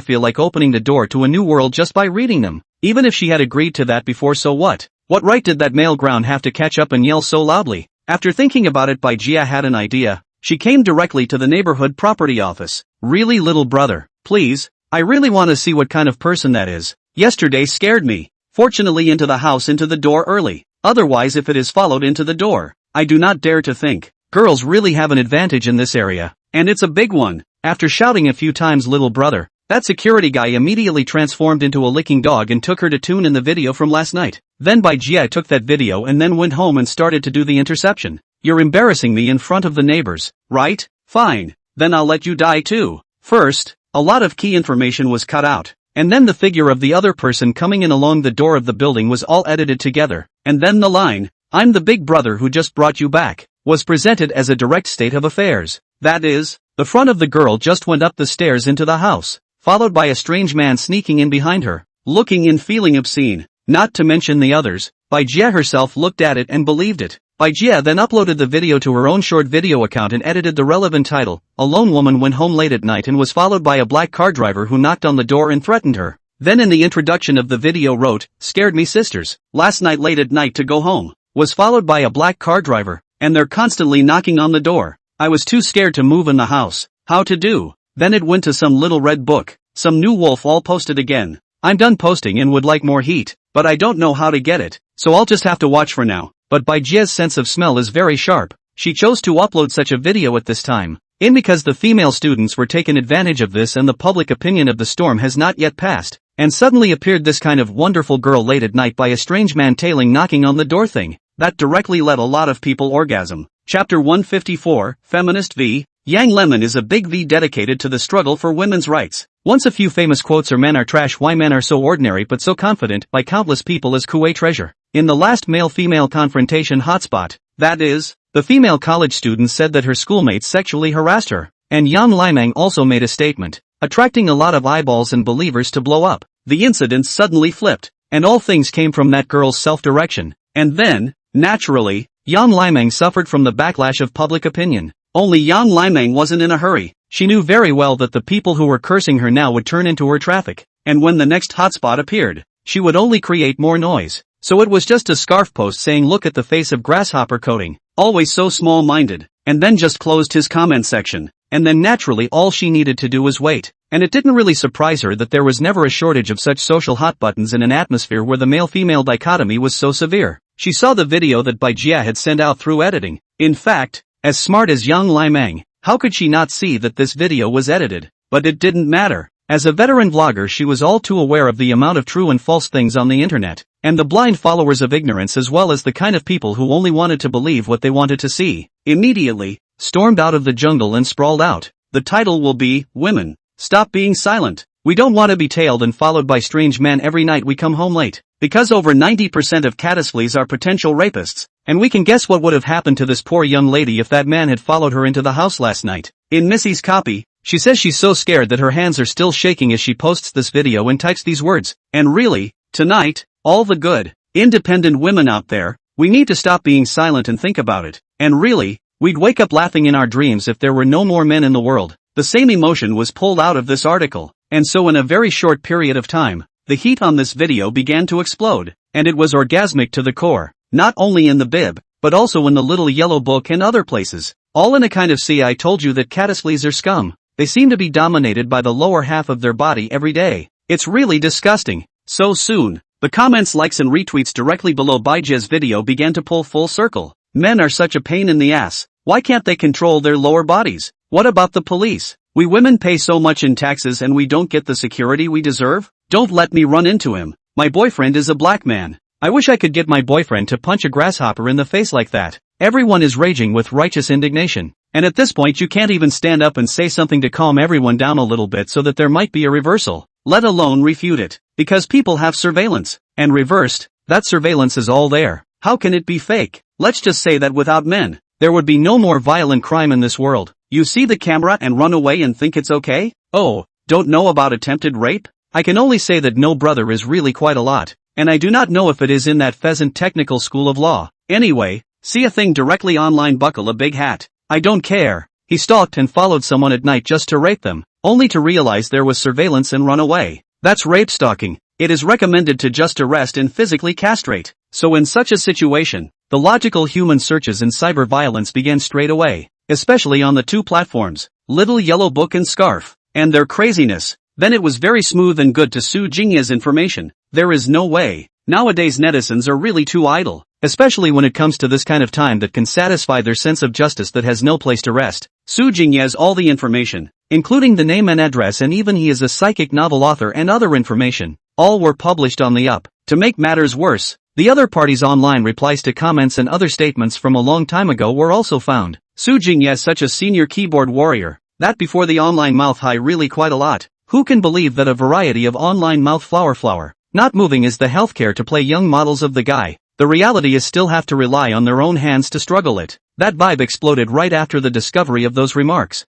feel like opening the door to a new world just by reading them. Even if she had agreed to that before, so what? What right did that male ground have to catch up and yell so loudly? After thinking about it, Gia had an idea. She came directly to the neighborhood property office. Really, little brother, please, I really want to see what kind of person that is. Yesterday scared me. Fortunately into the house into the door early. Otherwise if it is followed into the door, I do not dare to think. Girls really have an advantage in this area. And it's a big one. After shouting a few times little brother, that security guy immediately transformed into a licking dog and took her to tune in the video from last night. Then Gia took that video and then went home and started to do the interception. You're embarrassing me in front of the neighbors, right? Fine. Then I'll let you die too. First, a lot of key information was cut out. And then the figure of the other person coming in along the door of the building was all edited together. And then the line, I'm the big brother who just brought you back, was presented as a direct state of affairs. That is, the front of the girl just went up the stairs into the house, followed by a strange man sneaking in behind her, looking and feeling obscene. Not to mention the others. Gia herself looked at it and believed it. Gia then uploaded the video to her own short video account and edited the relevant title. A lone woman went home late at night and was followed by a black car driver who knocked on the door and threatened her. Then in the introduction of the video wrote, scared me sisters, last night late at night to go home, was followed by a black car driver, and they're constantly knocking on the door. I was too scared to move in the house. How to do? Then it went to some little red book, some new wolf all posted again. I'm done posting and would like more heat, but I don't know how to get it, so I'll just have to watch for now. But Gia's sense of smell is very sharp. She chose to upload such a video at this time, because the female students were taken advantage of this and the public opinion of the storm has not yet passed, and suddenly appeared this kind of wonderful girl late at night by a strange man tailing knocking on the door thing. That directly let a lot of people orgasm. Chapter 154, Feminist v. Yang Lemon is a big V dedicated to the struggle for women's rights. Once a few famous quotes are men are trash, why men are so ordinary but so confident, by countless people as Kuwait treasure. In the last male-female confrontation hotspot, that is, the female college student said that her schoolmates sexually harassed her, and Yang Limang also made a statement, attracting a lot of eyeballs and believers to blow up. The incident suddenly flipped, and all things came from that girl's self-direction. And then, naturally, Yang Limang suffered from the backlash of public opinion. Only Yang Limang wasn't in a hurry. She knew very well that the people who were cursing her now would turn into her traffic, and when the next hotspot appeared, she would only create more noise. So it was just a scarf post saying look at the face of grasshopper coating, always so small-minded, and then just closed his comment section, and then naturally all she needed to do was wait. And it didn't really surprise her that there was never a shortage of such social hot buttons in an atmosphere where the male-female dichotomy was so severe. She saw the video that Gia had sent out through editing. In fact, as smart as Yang Limang, how could she not see that this video was edited? But it didn't matter. As a veteran vlogger, she was all too aware of the amount of true and false things on the internet, and the blind followers of ignorance as well as the kind of people who only wanted to believe what they wanted to see. Immediately, stormed out of the jungle and sprawled out. The title will be, Women, Stop Being Silent. We don't want to be tailed and followed by strange men every night we come home late. Because over 90% of caddisfleas are potential rapists, and we can guess what would have happened to this poor young lady if that man had followed her into the house last night. In Missy's copy, She says she's so scared that her hands are still shaking as she posts this video and types these words. And really, tonight, all the good, independent women out there, we need to stop being silent and think about it. And really, we'd wake up laughing in our dreams if there were no more men in the world. The same emotion was pulled out of this article. And so in a very short period of time, the heat on this video began to explode. And it was orgasmic to the core. Not only in the bib, but also in the little yellow book and other places. All in a kind of see I told you that caddisflies are scum. They seem to be dominated by the lower half of their body every day. It's really disgusting. So soon, the comments, likes and retweets directly below Baijia's video began to pull full circle. Men are such a pain in the ass. Why can't they control their lower bodies? What about the police? We women pay so much in taxes and we don't get the security we deserve? Don't let me run into him. My boyfriend is a black man. I wish I could get my boyfriend to punch a grasshopper in the face like that. Everyone is raging with righteous indignation. And at this point you can't even stand up and say something to calm everyone down a little bit so that there might be a reversal, let alone refute it. Because people have surveillance. And reversed, that surveillance is all there. How can it be fake? Let's just say that without men, there would be no more violent crime in this world. You see the camera and run away and think it's okay? Oh, don't know about attempted rape? I can only say that no brother is really quite a lot. And I do not know if it is in that pheasant technical school of law. Anyway, see a thing directly online, buckle a big hat. I don't care. He stalked and followed someone at night just to rape them, only to realize there was surveillance and run away. That's rape stalking. It is recommended to just arrest and physically castrate. So in such a situation, the logical human searches in cyber violence began straight away, especially on the two platforms, Little Yellow Book and Scarf, and their craziness. Then it was very smooth and good to Su Jingya's information. There is no way. Nowadays netizens are really too idle, especially when it comes to this kind of time that can satisfy their sense of justice that has no place to rest. Su Jingya has all the information, including the name and address, and even he is a psychic novel author and other information. All were published on the up. To make matters worse, the other party's online replies to comments and other statements from a long time ago were also found. Su Jingya is such a senior keyboard warrior, that before the online mouth high really quite a lot. Who can believe that a variety of online mouth flower not moving is the healthcare to play young models of the guy? The reality is still have to rely on their own hands to struggle it. That vibe exploded right after the discovery of those remarks.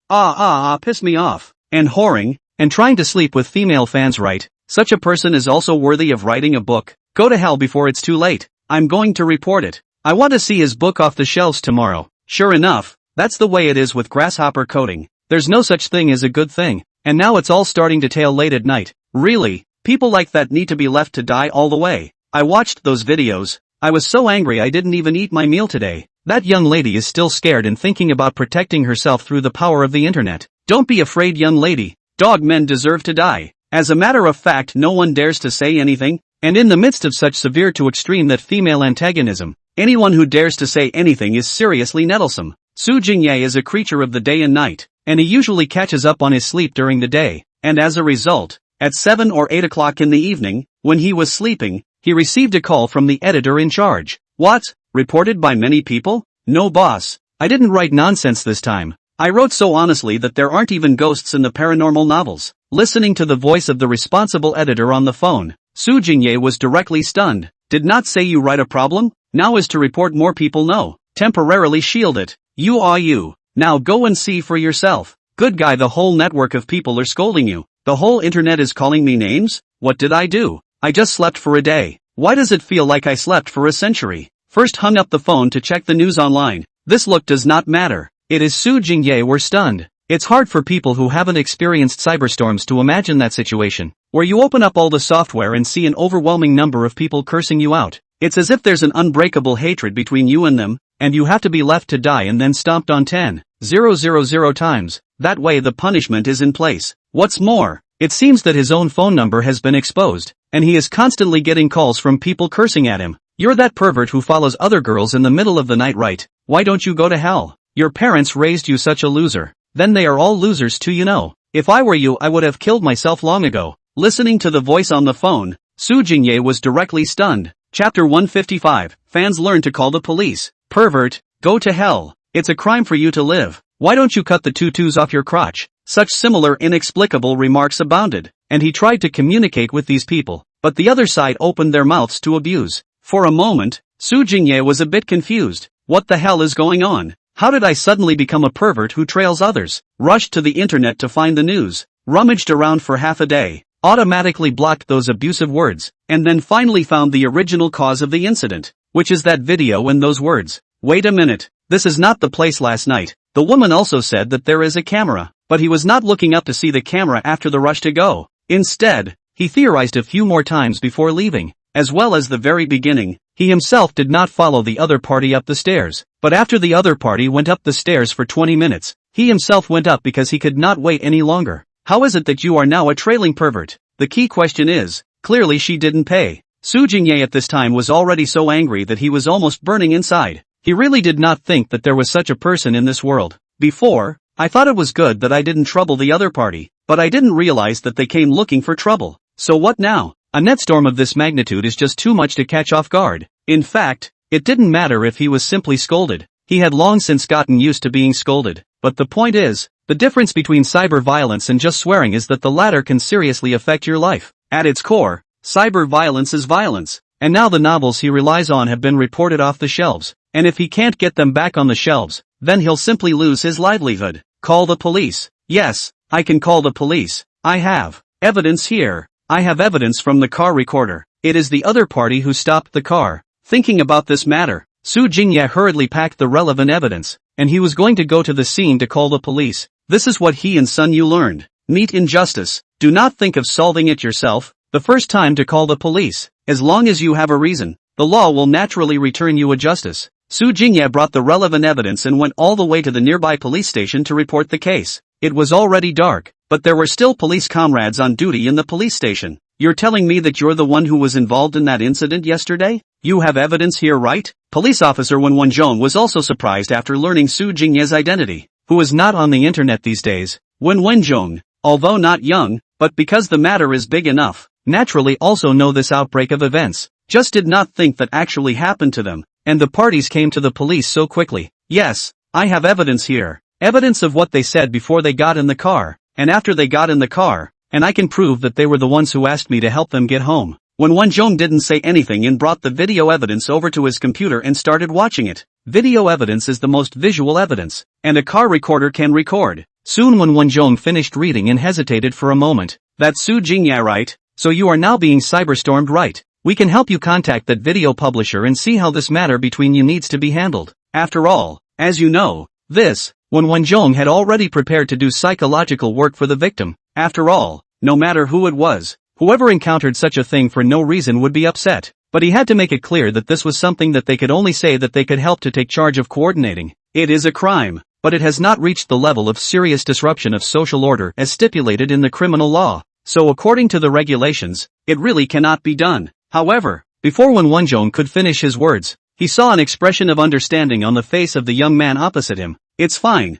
Piss me off. And whoring, and trying to sleep with female fans, right? Such a person is also worthy of writing a book. Go to hell before it's too late. I'm going to report it. I want to see his book off the shelves tomorrow. Sure enough, that's the way it is with grasshopper coding. There's no such thing as a good thing. And now it's all starting to tail late at night. Really, people like that need to be left to die all the way. I watched those videos. I was so angry I didn't even eat my meal today. That young lady is still scared and thinking about protecting herself through the power of the internet. Don't be afraid, young lady. Dog men deserve to die. As a matter of fact, no one dares to say anything. And in the midst of such severe to extreme that female antagonism, anyone who dares to say anything is seriously nettlesome. Su Jingye is a creature of the day and night, and he usually catches up on his sleep during the day, and as a result, at 7 or 8 o'clock in the evening, when he was sleeping, he received a call from the editor in charge. What? Reported by many people? No boss, I didn't write nonsense this time. I wrote so honestly that there aren't even ghosts in the paranormal novels. Listening to the voice of the responsible editor on the phone, Su Jingye was directly stunned. Did not say you write a problem? Now is to report more people know. Temporarily shield it. You. Now go and see for yourself. Good guy, the whole network of people are scolding you. The whole internet is calling me names? What did I do? I just slept for a day. Why does it feel like I slept for a century? First hung up the phone to check the news online. This look does not matter. It is Su Jingye were stunned. It's hard for people who haven't experienced cyberstorms to imagine that situation, where you open up all the software and see an overwhelming number of people cursing you out. It's as if there's an unbreakable hatred between you and them, and you have to be left to die and then stomped on 10,000 times. That way the punishment is in place. What's more, it seems that his own phone number has been exposed, and he is constantly getting calls from people cursing at him. You're that pervert who follows other girls in the middle of the night, right? Why don't you go to hell? Your parents raised you such a loser. Then they are all losers too, you know. If I were you, I would have killed myself long ago. Listening to the voice on the phone, Su Jingye was directly stunned. Chapter 155, Fans learn to call the police. Pervert, go to hell. It's a crime for you to live. Why don't you cut the tutus off your crotch? Such similar inexplicable remarks abounded, and he tried to communicate with these people, but the other side opened their mouths to abuse. For a moment, Su Jingye was a bit confused. What the hell is going on? How did I suddenly become a pervert who trails others? Rushed to the internet to find the news, rummaged around for half a day, automatically blocked those abusive words, and then finally found the original cause of the incident, which is that video and those words. Wait a minute, this is not the place last night. The woman also said that there is a camera, but he was not looking up to see the camera after the rush to go. Instead, he theorized a few more times before leaving, as well as the very beginning. He himself did not follow the other party up the stairs, but after the other party went up the stairs for 20 minutes, he himself went up because he could not wait any longer. How is it that you are now a trailing pervert? The key question is, clearly she didn't pay. Su Jingye at this time was already so angry that he was almost burning inside. He really did not think that there was such a person in this world. Before, I thought it was good that I didn't trouble the other party, but I didn't realize that they came looking for trouble. So what now? A netstorm of this magnitude is just too much to catch off guard. In fact, it didn't matter if he was simply scolded. He had long since gotten used to being scolded. But the point is, the difference between cyber violence and just swearing is that the latter can seriously affect your life. At its core, cyber violence is violence. And now the novels he relies on have been reported off the shelves. And if he can't get them back on the shelves, then he'll simply lose his livelihood. Call the police. Yes, I can call the police. I have evidence here. I have evidence from the car recorder. It is the other party who stopped the car. Thinking about this matter, Su Jingye hurriedly packed the relevant evidence, and he was going to go to the scene to call the police. This is what he and Sun Yu learned. Meet injustice. Do not think of solving it yourself. The first time to call the police. As long as you have a reason, the law will naturally return you a justice. Su Jingye brought the relevant evidence and went all the way to the nearby police station to report the case. It was already dark, but there were still police comrades on duty in the police station. You're telling me that you're the one who was involved in that incident yesterday? You have evidence here, right? Police officer Wen Wenjong was also surprised after learning Su Jingye's identity, who is not on the internet these days. Wen Wenjong, although not young, but because the matter is big enough, naturally also know this outbreak of events, just did not think that actually happened to them, and the parties came to the police so quickly. Yes, I have evidence here. Evidence of what they said before they got in the car, and after they got in the car, and I can prove that they were the ones who asked me to help them get home. When Wenjong didn't say anything and brought the video evidence over to his computer and started watching it. Video evidence is the most visual evidence, and a car recorder can record. Soon when Wenjong finished reading and hesitated for a moment. That's Su Jingye, right? So you are now being cyberstormed, right? We can help you contact that video publisher and see how this matter between you needs to be handled. After all, as you know, when Wenjong had already prepared to do psychological work for the victim. After all, no matter who it was, whoever encountered such a thing for no reason would be upset. But he had to make it clear that this was something that they could only say that they could help to take charge of coordinating. It is a crime, but it has not reached the level of serious disruption of social order as stipulated in the criminal law. So according to the regulations, it really cannot be done. However, before Wenjong could finish his words, he saw an expression of understanding on the face of the young man opposite him. It's fine,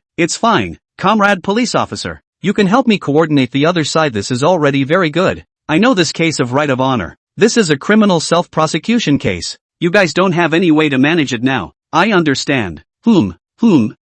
comrade police officer. You can help me coordinate the other side. This is already very good. I know this case of right of honor. This is a criminal self-prosecution case. You guys don't have any way to manage it now. I understand. When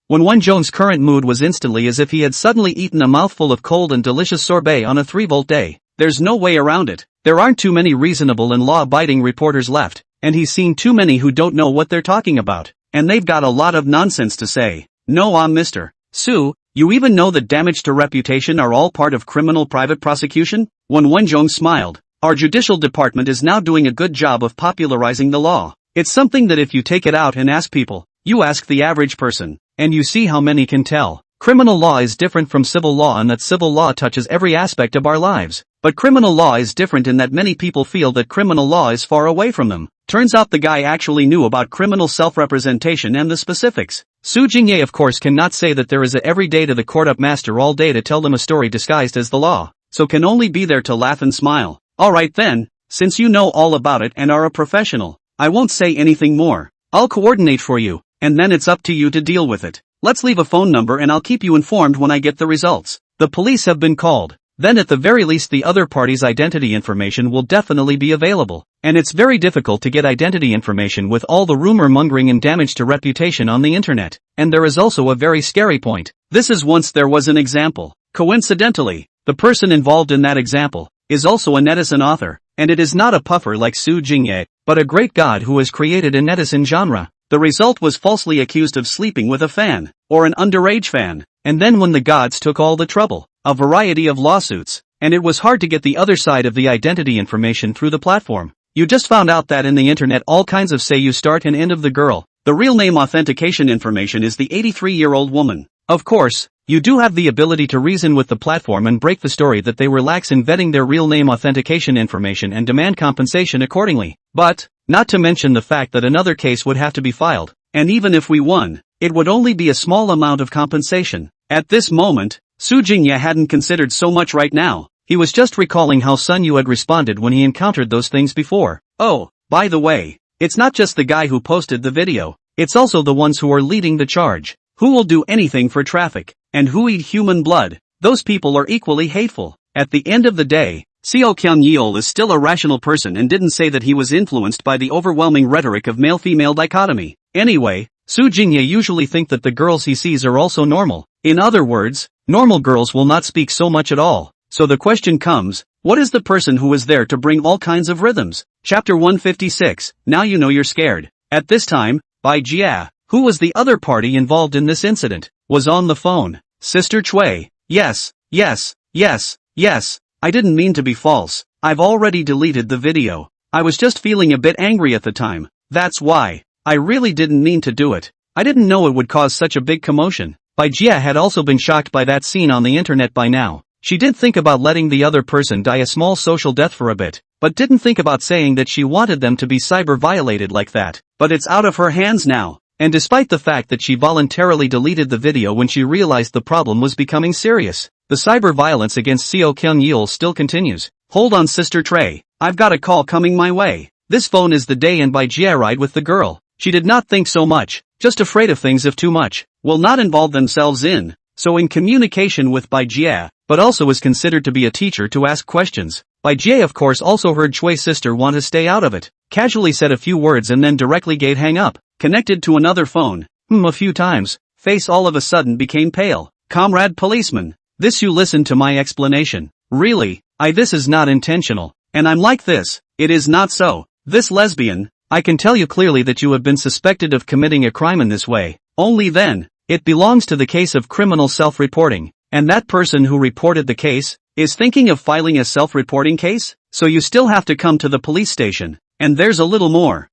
Wenjong's current mood was instantly as if he had suddenly eaten a mouthful of cold and delicious sorbet on a 3-volt day. There's no way around it. There aren't too many reasonable and law-abiding reporters left, and he's seen too many who don't know what they're talking about, and they've got a lot of nonsense to say. No, Mr. Su, you even know that damage to reputation are all part of criminal private prosecution? When Wenjong smiled, our judicial department is now doing a good job of popularizing the law. It's something that if you take it out and ask people, you ask the average person, and you see how many can tell. Criminal law is different from civil law in that civil law touches every aspect of our lives. But criminal law is different in that many people feel that criminal law is far away from them. Turns out the guy actually knew about criminal self-representation and the specifics. Su Jingye of course cannot say that there is a every day to the court-up master all day to tell them a story disguised as the law, so can only be there to laugh and smile. Alright then, since you know all about it and are a professional, I won't say anything more. I'll coordinate for you, and then it's up to you to deal with it. Let's leave a phone number and I'll keep you informed when I get the results. The police have been called. Then at the very least the other party's identity information will definitely be available. And it's very difficult to get identity information with all the rumor mongering and damage to reputation on the internet. And there is also a very scary point. This is once there was an example. Coincidentally, the person involved in that example is also a netizen author, and it is not a puffer like Su Jingye, but a great god who has created a netizen genre. The result was falsely accused of sleeping with a fan, or an underage fan, and then when the gods took all the trouble, a variety of lawsuits, and it was hard to get the other side of the identity information through the platform. You just found out that in the internet all kinds of say you start and end of the girl. The real name authentication information is the 83-year-old woman. Of course, you do have the ability to reason with the platform and break the story that they were lax in vetting their real name authentication information and demand compensation accordingly. But, not to mention the fact that another case would have to be filed, and even if we won, it would only be a small amount of compensation. At this moment, Su Jingye hadn't considered so much right now. He was just recalling how Sun Yu had responded when he encountered those things before. Oh, by the way, it's not just the guy who posted the video, it's also the ones who are leading the charge, who will do anything for traffic, and who eat human blood. Those people are equally hateful. At the end of the day, Seo Kyung-yeol is still a rational person and didn't say that he was influenced by the overwhelming rhetoric of male-female dichotomy. Anyway, Su Jingye usually think that the girls he sees are also normal. In other words, normal girls will not speak so much at all. So the question comes, what is the person who is there to bring all kinds of rhythms? Chapter 156, Now You Know You're Scared. At this time, Bai Jia, who was the other party involved in this incident, was on the phone. Sister Chui. Yes. I didn't mean to be false. I've already deleted the video. I was just feeling a bit angry at the time. That's why. I really didn't mean to do it. I didn't know it would cause such a big commotion. Bai Jia had also been shocked by that scene on the internet by now. She did think about letting the other person die a small social death for a bit, but didn't think about saying that she wanted them to be cyber-violated like that. But it's out of her hands now. And despite the fact that she voluntarily deleted the video when she realized the problem was becoming serious, the cyber violence against Seo Kyung-yeol still continues. Hold on Sister Trey, I've got a call coming my way. This phone is the day and Bai Jia ride with the girl. She did not think so much, just afraid of things if too much, will not involve themselves in, so in communication with Bai Jia, but also is considered to be a teacher to ask questions. Bai Jia of course also heard Chui's sister want to stay out of it, casually said a few words and then directly gave hang up, connected to another phone, a few times, face all of a sudden became pale. Comrade policeman, this you listen to my explanation. Really, this is not intentional, and I'm like this, it is not so. This lesbian, I can tell you clearly that you have been suspected of committing a crime in this way, only then, it belongs to the case of criminal self-reporting, and that person who reported the case, is thinking of filing a self-reporting case, so you still have to come to the police station, and there's a little more,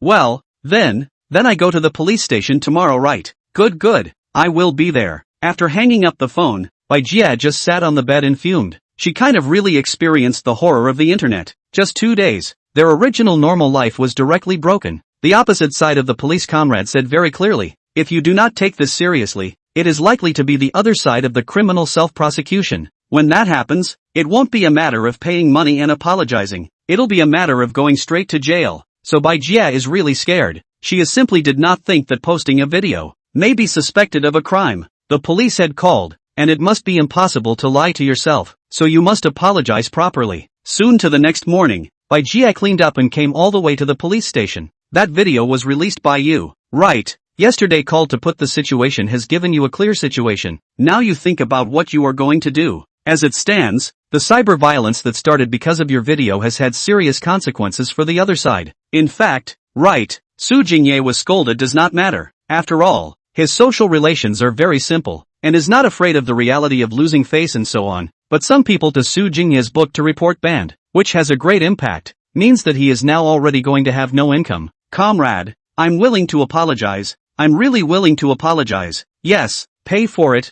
well, then I go to the police station tomorrow right? Good, I will be there. After hanging up the phone, Bai Jia just sat on the bed and fumed. She kind of really experienced the horror of the internet. Just 2 days, their original normal life was directly broken. The opposite side of the police comrade said very clearly, if you do not take this seriously, it is likely to be the other side of the criminal self-prosecution. When that happens, it won't be a matter of paying money and apologizing, it'll be a matter of going straight to jail. So Bai Jia is really scared. She simply did not think that posting a video may be suspected of a crime. The police had called, and it must be impossible to lie to yourself, so you must apologize properly. Soon to the next morning, Bai Jia cleaned up and came all the way to the police station. That video was released by you, right? Yesterday called to put the situation has given you a clear situation. Now you think about what you are going to do. As it stands, the cyber violence that started because of your video has had serious consequences for the other side. In fact, right, Su Jingye was scolded does not matter. After all, his social relations are very simple, and is not afraid of the reality of losing face and so on. But some people to Su Jingye's book to report banned, which has a great impact, means that he is now already going to have no income. Comrade, I'm willing to apologize. I'm really willing to apologize. Yes, pay for it,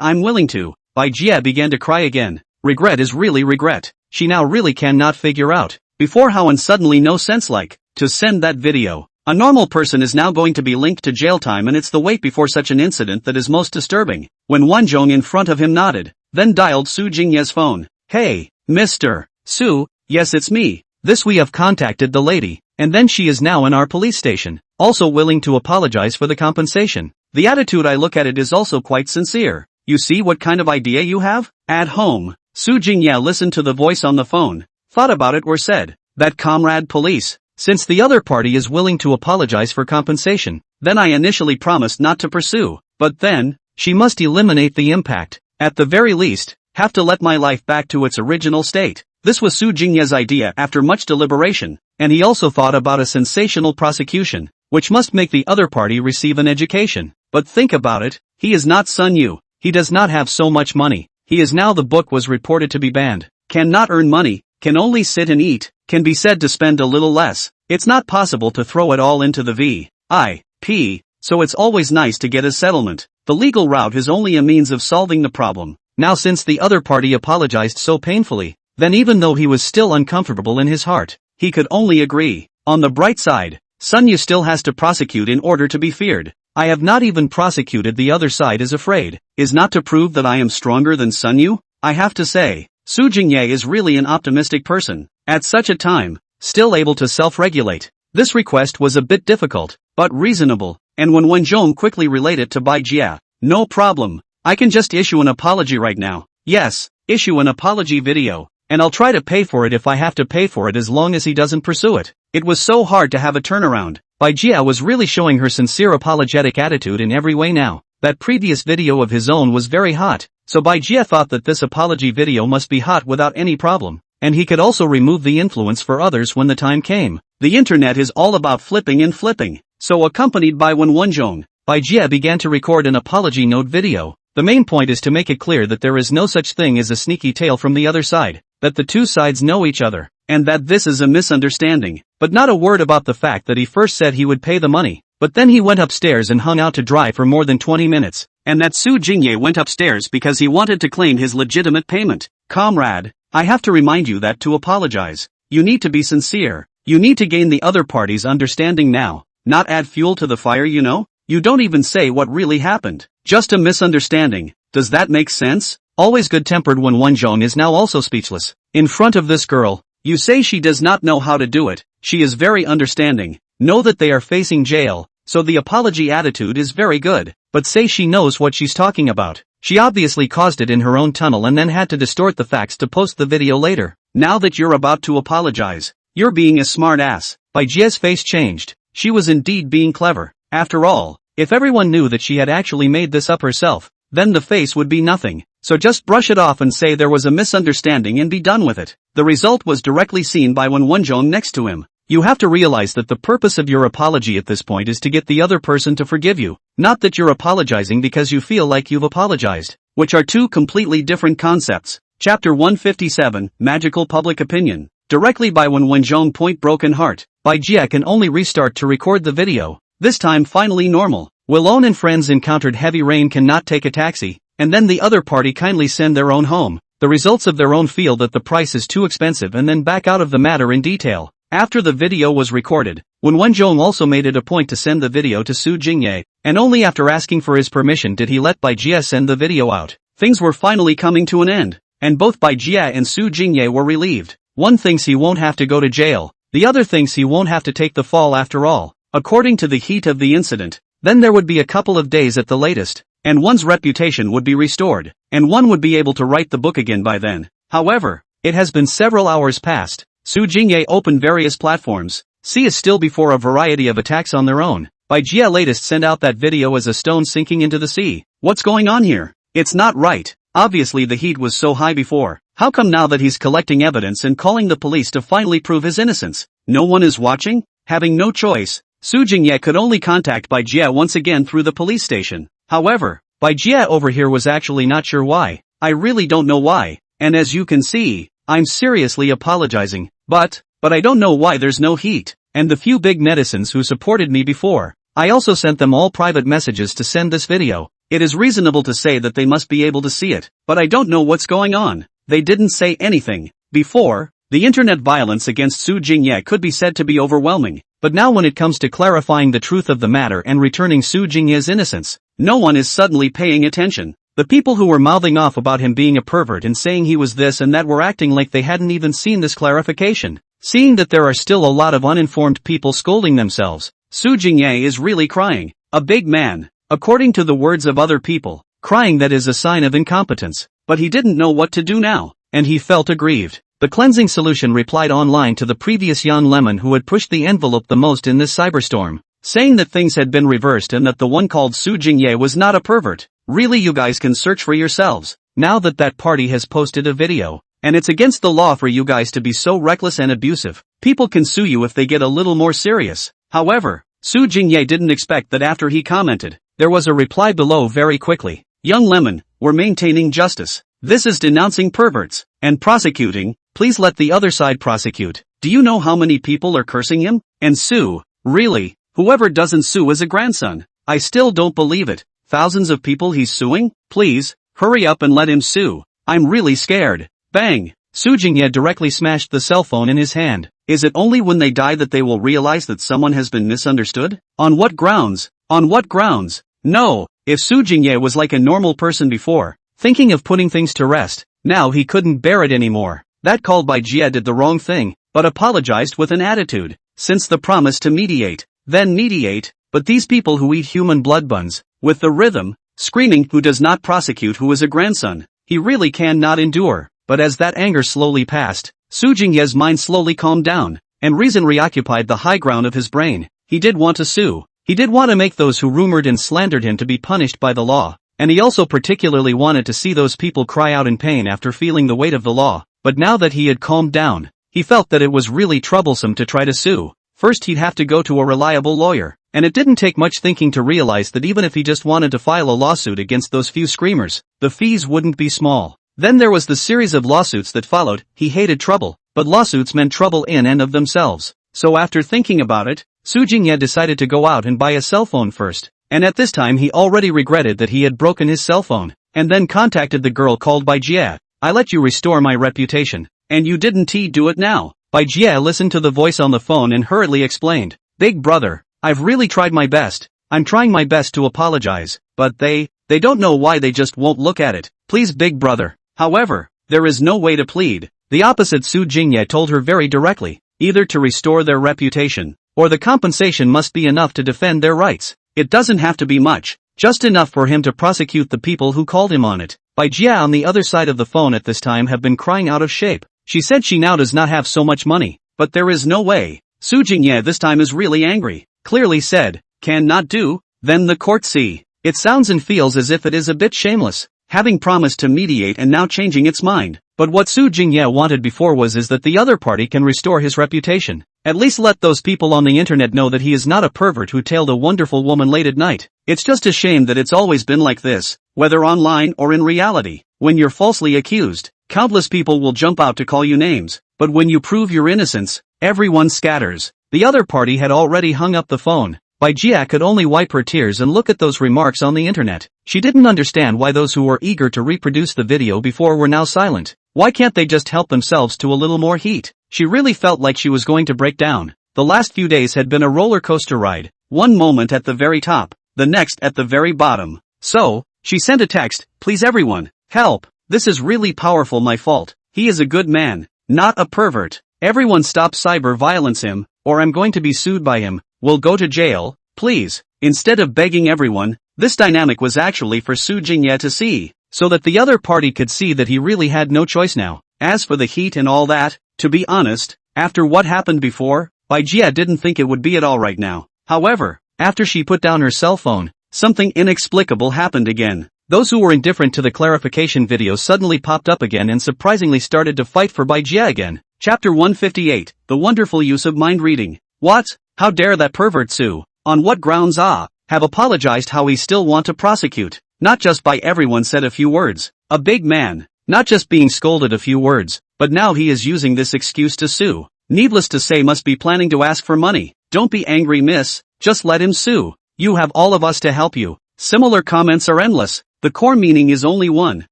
I'm willing to. Bai Jia began to cry again. Regret is really regret. She now really cannot figure out, before how and suddenly no sense like, to send that video. A normal person is now going to be linked to jail time and it's the wait before such an incident that is most disturbing. When Wanjong in front of him nodded, then dialed Su Jingye's phone. Hey, Mr. Su, yes it's me. This we have contacted the lady, and then she is now in our police station, also willing to apologize for the compensation. The attitude I look at it is also quite sincere. You see what kind of idea you have? At home, Su Jingye listened to the voice on the phone, thought about it or said, that comrade police, since the other party is willing to apologize for compensation, then I initially promised not to pursue, but then, she must eliminate the impact, at the very least, have to let my life back to its original state. This was Su Jingye's idea after much deliberation, and he also thought about a sensational prosecution, which must make the other party receive an education. But think about it, he is not Sun Yu, he does not have so much money, he is now the book was reported to be banned, cannot earn money, can only sit and eat, can be said to spend a little less. It's not possible to throw it all into the VIP, so it's always nice to get a settlement. The legal route is only a means of solving the problem. Now since the other party apologized so painfully, then even though he was still uncomfortable in his heart, he could only agree. On the bright side, Sun Yu still has to prosecute in order to be feared. I have not even prosecuted, the other side is afraid, is not to prove that I am stronger than Sun Yu? I have to say, Su Jingye is really an optimistic person. At such a time, still able to self-regulate. This request was a bit difficult, but reasonable, and when Wenjong quickly related to Bai Jia, no problem, I can just issue an apology right now. Yes, issue an apology video, and I'll try to pay for it if I have to pay for it as long as he doesn't pursue it. It was so hard to have a turnaround. Bai Jia was really showing her sincere apologetic attitude in every way now. That previous video of his own was very hot, so Bai Jia thought that this apology video must be hot without any problem. And he could also remove the influence for others when the time came. The internet is all about flipping and flipping. So accompanied by Wenjong, Bai Jia began to record an apology note video. The main point is to make it clear that there is no such thing as a sneaky tale from the other side, that the two sides know each other, and that this is a misunderstanding. But not a word about the fact that he first said he would pay the money, but then he went upstairs and hung out to dry for more than 20 minutes, and that Su Jingye went upstairs because he wanted to claim his legitimate payment. Comrade, I have to remind you that to apologize, you need to be sincere. You need to gain the other party's understanding now, not add fuel to the fire, you know? You don't even say what really happened. Just a misunderstanding. Does that make sense? Always good-tempered when Wenjong is now also speechless. In front of this girl, you say she does not know how to do it. She is very understanding. Know that they are facing jail, so the apology attitude is very good. But say she knows what she's talking about. She obviously caused it in her own tunnel and then had to distort the facts to post the video later. Now that you're about to apologize, you're being a smart ass. Bai Jia's face changed. She was indeed being clever. After all, if everyone knew that she had actually made this up herself, then the face would be nothing. So just brush it off and say there was a misunderstanding and be done with it. The result was directly seen by Wenjong next to him. You have to realize that the purpose of your apology at this point is to get the other person to forgive you, not that you're apologizing because you feel like you've apologized, which are two completely different concepts. Chapter 157, Magical Public Opinion. Directly by Wenjong point broken heart. Bai Jia can only restart to record the video. This time finally normal. Willone and friends encountered heavy rain, cannot take a taxi, and then the other party kindly send their own home. The results of their own feel that the price is too expensive and then back out of the matter in detail. After the video was recorded, Wenjong also made it a point to send the video to Su Jingye, and only after asking for his permission did he let Bai Jia send the video out. Things were finally coming to an end, and both Bai Jia and Su Jingye were relieved. One thinks he won't have to go to jail, the other thinks he won't have to take the fall after all. According to the heat of the incident, then there would be a couple of days at the latest, and one's reputation would be restored, and one would be able to write the book again by then. However, it has been several hours past. Su Jingye opened various platforms. Sea is still before a variety of attacks on their own. Bai Jia latest sent out that video as a stone sinking into the sea. What's going on here? It's not right. Obviously the heat was so high before. How come now that he's collecting evidence and calling the police to finally prove his innocence? No one is watching? Having no choice, Su Jingye could only contact Bai Jia once again through the police station. However, Bai Jia over here was actually not sure why. I really don't know why, and as you can see, I'm seriously apologizing, but I don't know why there's no heat, and the few big netizens who supported me before, I also sent them all private messages to send this video. It is reasonable to say that they must be able to see it, but I don't know what's going on. They didn't say anything. Before, the internet violence against Su Jingye could be said to be overwhelming, but now when it comes to clarifying the truth of the matter and returning Su Jingye's innocence, no one is suddenly paying attention. The people who were mouthing off about him being a pervert and saying he was this and that were acting like they hadn't even seen this clarification. Seeing that there are still a lot of uninformed people scolding themselves, Su Jingye is really crying. A big man, according to the words of other people, crying that is a sign of incompetence, but he didn't know what to do now, and he felt aggrieved. The cleansing solution replied online to the previous Yan Lemon who had pushed the envelope the most in this cyberstorm, saying that things had been reversed and that the one called Su Jingye was not a pervert. Really, you guys can search for yourselves, now that that party has posted a video, and it's against the law for you guys to be so reckless and abusive. People can sue you if they get a little more serious. However, Su Jingye didn't expect that after he commented, there was a reply below very quickly. Young Lemon, we're maintaining justice. This is denouncing perverts. And prosecuting, please let the other side prosecute. Do you know how many people are cursing him? And Su, really? Whoever doesn't sue is a grandson. I still don't believe it. Thousands of people he's suing? Please, hurry up and let him sue. I'm really scared. Bang! Su Jingye directly smashed the cell phone in his hand. Is it only when they die that they will realize that someone has been misunderstood? On what grounds? On what grounds? No, if Su Jingye was like a normal person before, thinking of putting things to rest, now he couldn't bear it anymore. That called by Jie did the wrong thing, but apologized with an attitude. Since the promise to mediate, then mediate, but these people who eat human blood buns, with the rhythm, screaming who does not prosecute who is a grandson, he really cannot endure. But as that anger slowly passed, Su Jingye's mind slowly calmed down, and reason reoccupied the high ground of his brain. He did want to sue. He did want to make those who rumored and slandered him to be punished by the law, and he also particularly wanted to see those people cry out in pain after feeling the weight of the law. But now that he had calmed down, he felt that it was really troublesome to try to sue. First he'd have to go to a reliable lawyer, and it didn't take much thinking to realize that even if he just wanted to file a lawsuit against those few screamers, the fees wouldn't be small. Then there was the series of lawsuits that followed. He hated trouble, but lawsuits meant trouble in and of themselves. So after thinking about it, Su Jingye decided to go out and buy a cell phone first, and at this time he already regretted that he had broken his cell phone, and then contacted the girl called by Jie. I let you restore my reputation, and you didn't do it now. Bai Jie listened to the voice on the phone and hurriedly explained, Big brother, I've really tried my best. I'm trying my best to apologize, but they don't know why, they just won't look at it. Please big brother. However, there is no way to plead. The opposite Su Jingye told her very directly, either to restore their reputation, or the compensation must be enough to defend their rights. It doesn't have to be much, just enough for him to prosecute the people who called him on it. Bai Jie on the other side of the phone at this time have been crying out of shape. She said she now does not have so much money, but there is no way. Su Jingye this time is really angry, clearly said, can not do, then the court see. It sounds and feels as if it is a bit shameless, having promised to mediate and now changing its mind. But what Su Jingye wanted before was that the other party can restore his reputation. At least let those people on the internet know that he is not a pervert who tailed a wonderful woman late at night. It's just a shame that it's always been like this, whether online or in reality. When you're falsely accused, countless people will jump out to call you names, but when you prove your innocence, everyone scatters. The other party had already hung up the phone. Bai Jie could only wipe her tears and look at those remarks on the internet. She didn't understand why those who were eager to reproduce the video before were now silent. Why can't they just help themselves to a little more heat? She really felt like she was going to break down. The last few days had been a roller coaster ride, one moment at the very top, the next at the very bottom. So, she sent a text, please everyone, help, this is really powerful, my fault. He is a good man, not a pervert. Everyone stop cyber violence him, or I'm going to be sued by him. We'll go to jail, please. Instead of begging everyone, this dynamic was actually for Su Jingye to see, so that the other party could see that he really had no choice now. As for the heat and all that, to be honest, after what happened before, Bai Jie didn't think it would be at all right now. However, after she put down her cell phone, something inexplicable happened again. Those who were indifferent to the clarification video suddenly popped up again and surprisingly started to fight for Bai Jie again. Chapter 158, The Wonderful Use of Mind Reading. What? How dare that pervert sue? On what grounds? Have apologized how he still want to prosecute? Not just by everyone said a few words. A big man. Not just being scolded a few words, but now he is using this excuse to sue. Needless to say must be planning to ask for money. Don't be angry, miss, just let him sue. You have all of us to help you. Similar comments are endless. The core meaning is only one.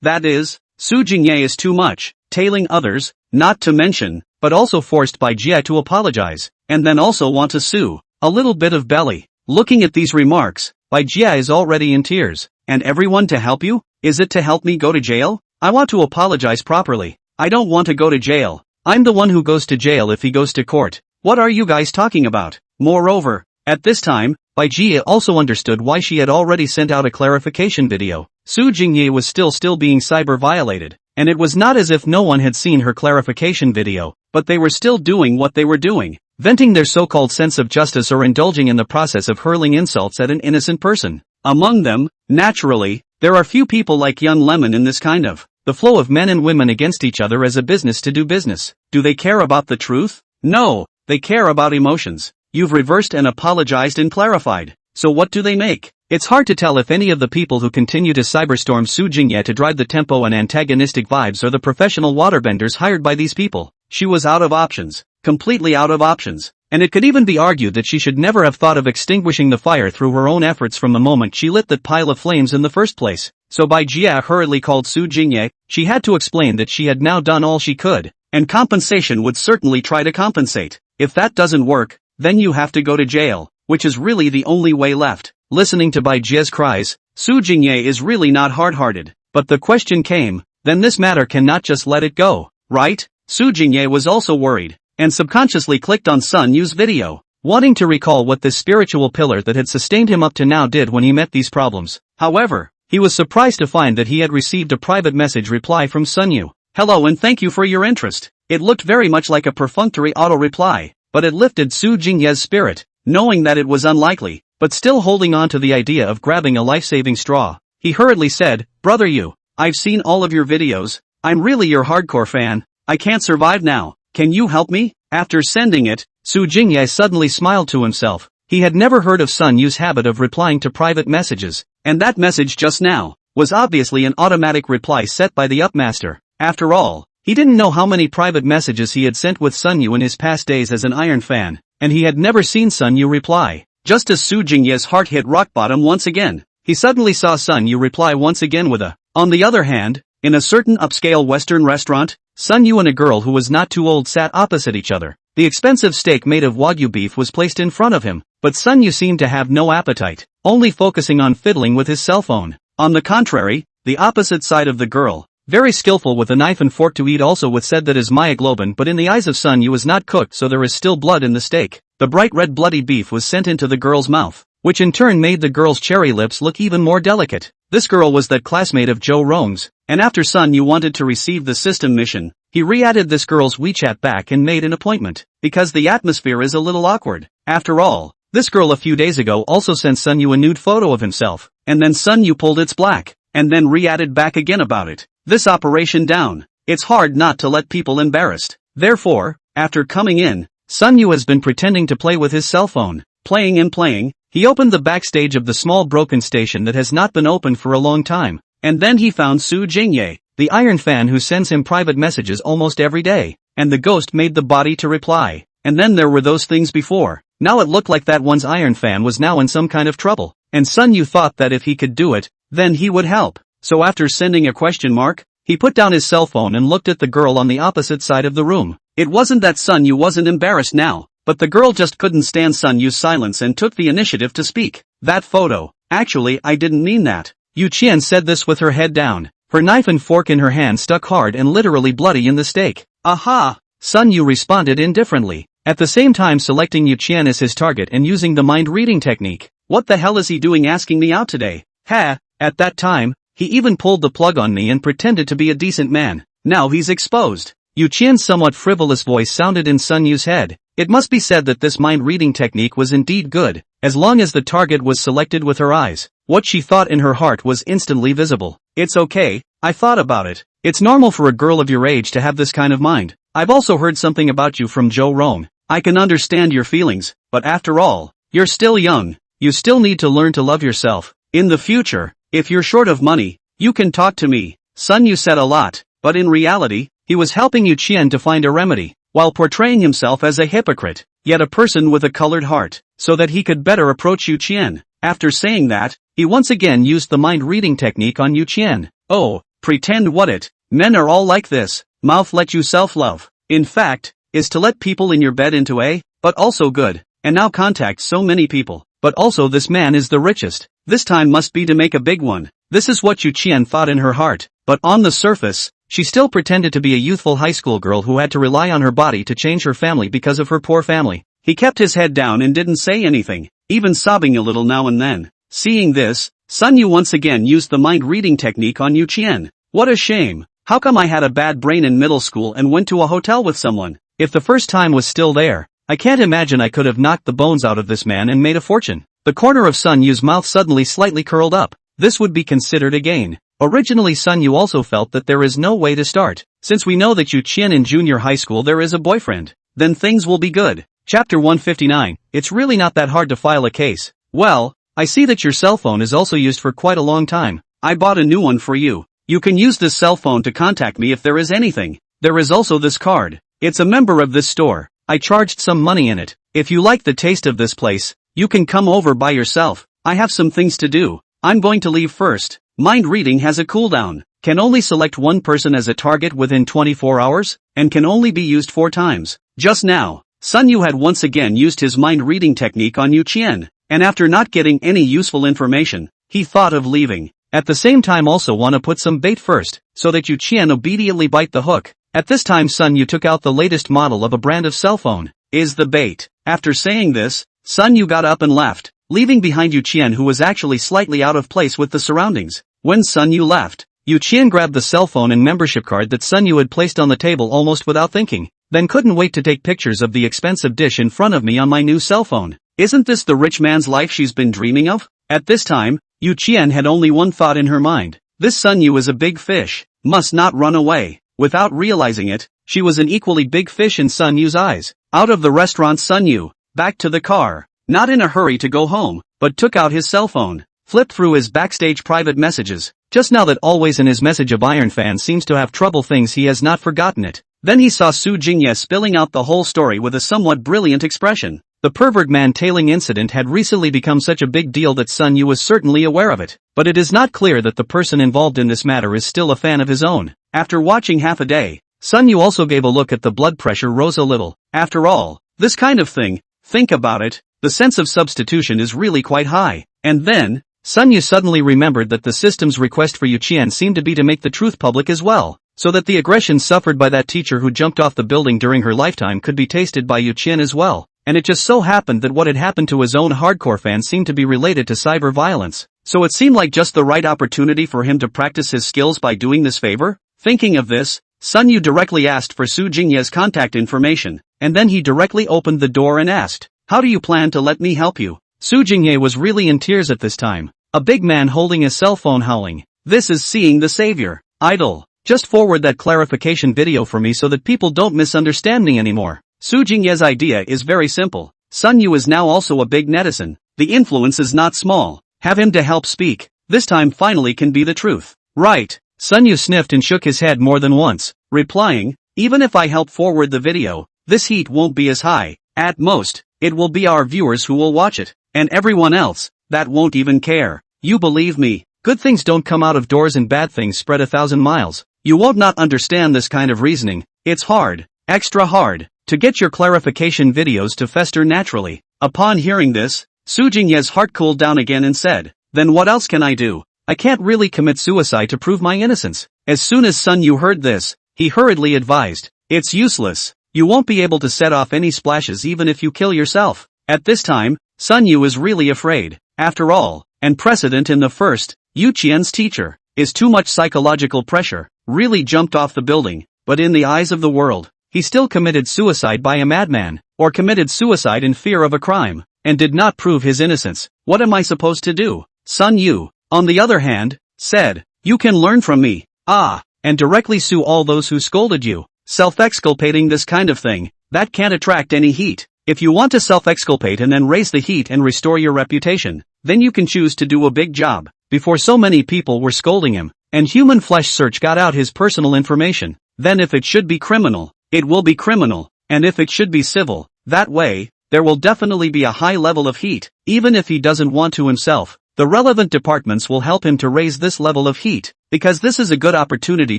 That is, Su Jingye is too much, tailing others, not to mention, but also forced Bai Jie to apologize, and then also want to sue. A little bit of belly. Looking at these remarks, Bai Jie is already in tears. And everyone to help you? Is it to help me go to jail? I want to apologize properly. I don't want to go to jail. I'm the one who goes to jail if he goes to court. What are you guys talking about? Moreover, at this time, Bai Jie also understood why she had already sent out a clarification video. Su Jingye was still being cyber violated, and it was not as if no one had seen her clarification video, but they were still doing what they were doing, venting their so-called sense of justice or indulging in the process of hurling insults at an innocent person. Among them, naturally, there are few people like Young Lemon in this kind of the flow of men and women against each other as a business to do business. Do they care about the truth? No, they care about emotions. You've reversed and apologized and clarified. So what do they make? It's hard to tell if any of the people who continue to cyberstorm Su Jingye to drive the tempo and antagonistic vibes are the professional waterbenders hired by these people. She was out of options. Completely out of options. And it could even be argued that she should never have thought of extinguishing the fire through her own efforts from the moment she lit that pile of flames in the first place. So Bai Jia hurriedly called Su Jingye. She had to explain that she had now done all she could, and compensation would certainly try to compensate. If that doesn't work, then you have to go to jail, which is really the only way left. Listening to Bai Jia's cries, Su Jingye is really not hard-hearted. But the question came, then this matter cannot just let it go, right? Su Jingye was also worried, and subconsciously clicked on Sun Yu's video, wanting to recall what this spiritual pillar that had sustained him up to now did when he met these problems. However, he was surprised to find that he had received a private message reply from Sun Yu. Hello and thank you for your interest. It looked very much like a perfunctory auto-reply, but it lifted Su Jingye's spirit, knowing that it was unlikely, but still holding on to the idea of grabbing a life-saving straw. He hurriedly said, Brother Yu, I've seen all of your videos. I'm really your hardcore fan. I can't survive now. Can you help me? After sending it, Su Jingye suddenly smiled to himself. He had never heard of Sun Yu's habit of replying to private messages, and that message just now was obviously an automatic reply set by the Upmaster. After all, he didn't know how many private messages he had sent with Sun Yu in his past days as an Iron fan, and he had never seen Sun Yu reply. Just as Su Jingye's heart hit rock bottom once again, he suddenly saw Sun Yu reply once again with a, on the other hand, in a certain upscale Western restaurant, Sun Yu and a girl who was not too old sat opposite each other. The expensive steak made of Wagyu beef was placed in front of him, but Sun Yu seemed to have no appetite, only focusing on fiddling with his cell phone. On the contrary, the opposite side of the girl, very skillful with a knife and fork to eat also with said that is myoglobin, but in the eyes of Sun Yu was not cooked, so there is still blood in the steak. The bright red bloody beef was sent into the girl's mouth, which in turn made the girl's cherry lips look even more delicate. This girl was that classmate of Zhou Rong's, and after Sun Yu wanted to receive the system mission, he re-added this girl's WeChat back and made an appointment, because the atmosphere is a little awkward. After all, this girl a few days ago also sent Sun Yu a nude photo of himself, and then Sun Yu pulled its black, and then re-added back again about it. This operation down. It's hard not to let people embarrassed. Therefore, after coming in, Sun Yu has been pretending to play with his cell phone. Playing and playing, he opened the backstage of the small broken station that has not been opened for a long time, and then he found Su Jingye, the Iron fan who sends him private messages almost every day, and the ghost made the body to reply. And then there were those things before. Now it looked like that one's Iron fan was now in some kind of trouble, and Sun Yu thought that if he could do it, then he would help. So after sending a question mark, he put down his cell phone and looked at the girl on the opposite side of the room. It wasn't that Sun Yu wasn't embarrassed now, but the girl just couldn't stand Sun Yu's silence and took the initiative to speak. That photo. Actually, I didn't mean that. Yu Qian said this with her head down, her knife and fork in her hand stuck hard and literally bloody in the steak. Aha! Sun Yu responded indifferently, at the same time selecting Yu Qian as his target and using the mind-reading technique. What the hell is he doing asking me out today? Ha! At that time, he even pulled the plug on me and pretended to be a decent man. Now he's exposed. Yu Qian's somewhat frivolous voice sounded in Sun Yu's head. It must be said that this mind-reading technique was indeed good, as long as the target was selected with her eyes. What she thought in her heart was instantly visible. It's okay, I thought about it. It's normal for a girl of your age to have this kind of mind. I've also heard something about you from Zhou Rong. I can understand your feelings, but after all, you're still young. You still need to learn to love yourself. In the future, if you're short of money, you can talk to me. Sun Yu said a lot, but in reality, he was helping Yu Qian to find a remedy, while portraying himself as a hypocrite, yet a person with a colored heart, so that he could better approach Yu Qian. After saying that, he once again used the mind-reading technique on Yu Qian. Oh, pretend what it? Men are all like this. Mouth let you self-love. In fact, is to let people in your bed into a, but also good, and now contact so many people. But also this man is the richest. This time must be to make a big one. This is what Yu Qian thought in her heart, but on the surface, she still pretended to be a youthful high school girl who had to rely on her body to change her family because of her poor family. He kept his head down and didn't say anything, even sobbing a little now and then. Seeing this, Sun Yu once again used the mind-reading technique on Yu Qian. What a shame. How come I had a bad brain in middle school and went to a hotel with someone? If the first time was still there, I can't imagine I could have knocked the bones out of this man and made a fortune. The corner of Sun Yu's mouth suddenly slightly curled up. This would be considered a gain. Originally Sun Yu also felt that there is no way to start. Since we know that Yu Qian in junior high school there is a boyfriend, then things will be good. Chapter 159, it's really not that hard to file a case. Well, I see that your cell phone is also used for quite a long time. I bought a new one for you. You can use this cell phone to contact me if there is anything. There is also this card. It's a member of this store. I charged some money in it. If you like the taste of this place, you can come over by yourself. I have some things to do. I'm going to leave first. Mind reading has a cooldown. Can only select one person as a target within 24 hours, and can only be used 4 times. Just now, Sun Yu had once again used his mind reading technique on Yu Qian, and after not getting any useful information, he thought of leaving. At the same time also want to put some bait first, so that Yu Qian obediently bite the hook. At this time Sun Yu took out the latest model of a brand of cell phone. Is the bait. After saying this, Sun Yu got up and left, leaving behind Yu Qian who was actually slightly out of place with the surroundings. When Sun Yu left, Yu Qian grabbed the cell phone and membership card that Sun Yu had placed on the table almost without thinking, then couldn't wait to take pictures of the expensive dish in front of me on my new cell phone. Isn't this the rich man's life she's been dreaming of? At this time, Yu Qian had only one thought in her mind. This Sun Yu is a big fish, must not run away. Without realizing it, she was an equally big fish in Sun Yu's eyes. Out of the restaurant Sun Yu, back to the car, not in a hurry to go home, but took out his cell phone, flipped through his backstage private messages. Just now that always in his message of Iron Fan seems to have trouble things he has not forgotten it. Then he saw Su Jingye spilling out the whole story with a somewhat brilliant expression. The pervert man-tailing incident had recently become such a big deal that Sun Yu was certainly aware of it, but it is not clear that the person involved in this matter is still a fan of his own. After watching half a day, Sun Yu also gave a look at the blood pressure rose a little. After all, this kind of thing, think about it, the sense of substitution is really quite high. And then, Sun Yu suddenly remembered that the system's request for Yu Qian seemed to be to make the truth public as well, so that the aggression suffered by that teacher who jumped off the building during her lifetime could be tasted by Yu Qian as well. And it just so happened that what had happened to his own hardcore fan seemed to be related to cyber violence. So it seemed like just the right opportunity for him to practice his skills by doing this favor. Thinking of this, Sun Yu directly asked for Su Jingye's contact information, and then he directly opened the door and asked, "How do you plan to let me help you?" Su Jingye was really in tears at this time. A big man holding a cell phone howling, "This is seeing the savior. Idol, just forward that clarification video for me so that people don't misunderstand me anymore." Su Jingye's idea is very simple. Sun Yu is now also a big netizen. The influence is not small. Have him to help speak. This time finally can be the truth. Right. Sun Yu sniffed and shook his head more than once, replying, "Even if I help forward the video, this heat won't be as high. At most, it will be our viewers who will watch it, and everyone else, that won't even care. You believe me, good things don't come out of doors and bad things spread 1,000 miles. You won't not understand this kind of reasoning. It's hard, extra hard, to get your clarification videos to fester naturally." Upon hearing this, Su Jingye's heart cooled down again and said, "Then what else can I do? I can't really commit suicide to prove my innocence." As soon as Sun Yu heard this, he hurriedly advised, "It's useless. You won't be able to set off any splashes even if you kill yourself." At this time, Sun Yu is really afraid. After all, and precedent in the first, Yu Qian's teacher, is too much psychological pressure, really jumped off the building, but in the eyes of the world, he still committed suicide by a madman, or committed suicide in fear of a crime, and did not prove his innocence. What am I supposed to do? Sun Yu, on the other hand, said, "You can learn from me, and directly sue all those who scolded you. Self-exculpating this kind of thing, that can't attract any heat. If you want to self-exculpate and then raise the heat and restore your reputation, then you can choose to do a big job." Before so many people were scolding him, and Human Flesh Search got out his personal information, then if it should be criminal, it will be criminal, and if it should be civil, that way, there will definitely be a high level of heat, even if he doesn't want to himself. The relevant departments will help him to raise this level of heat, because this is a good opportunity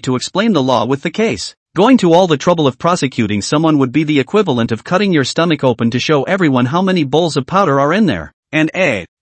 to explain the law with the case. Going to all the trouble of prosecuting someone would be the equivalent of cutting your stomach open to show everyone how many bowls of powder are in there. And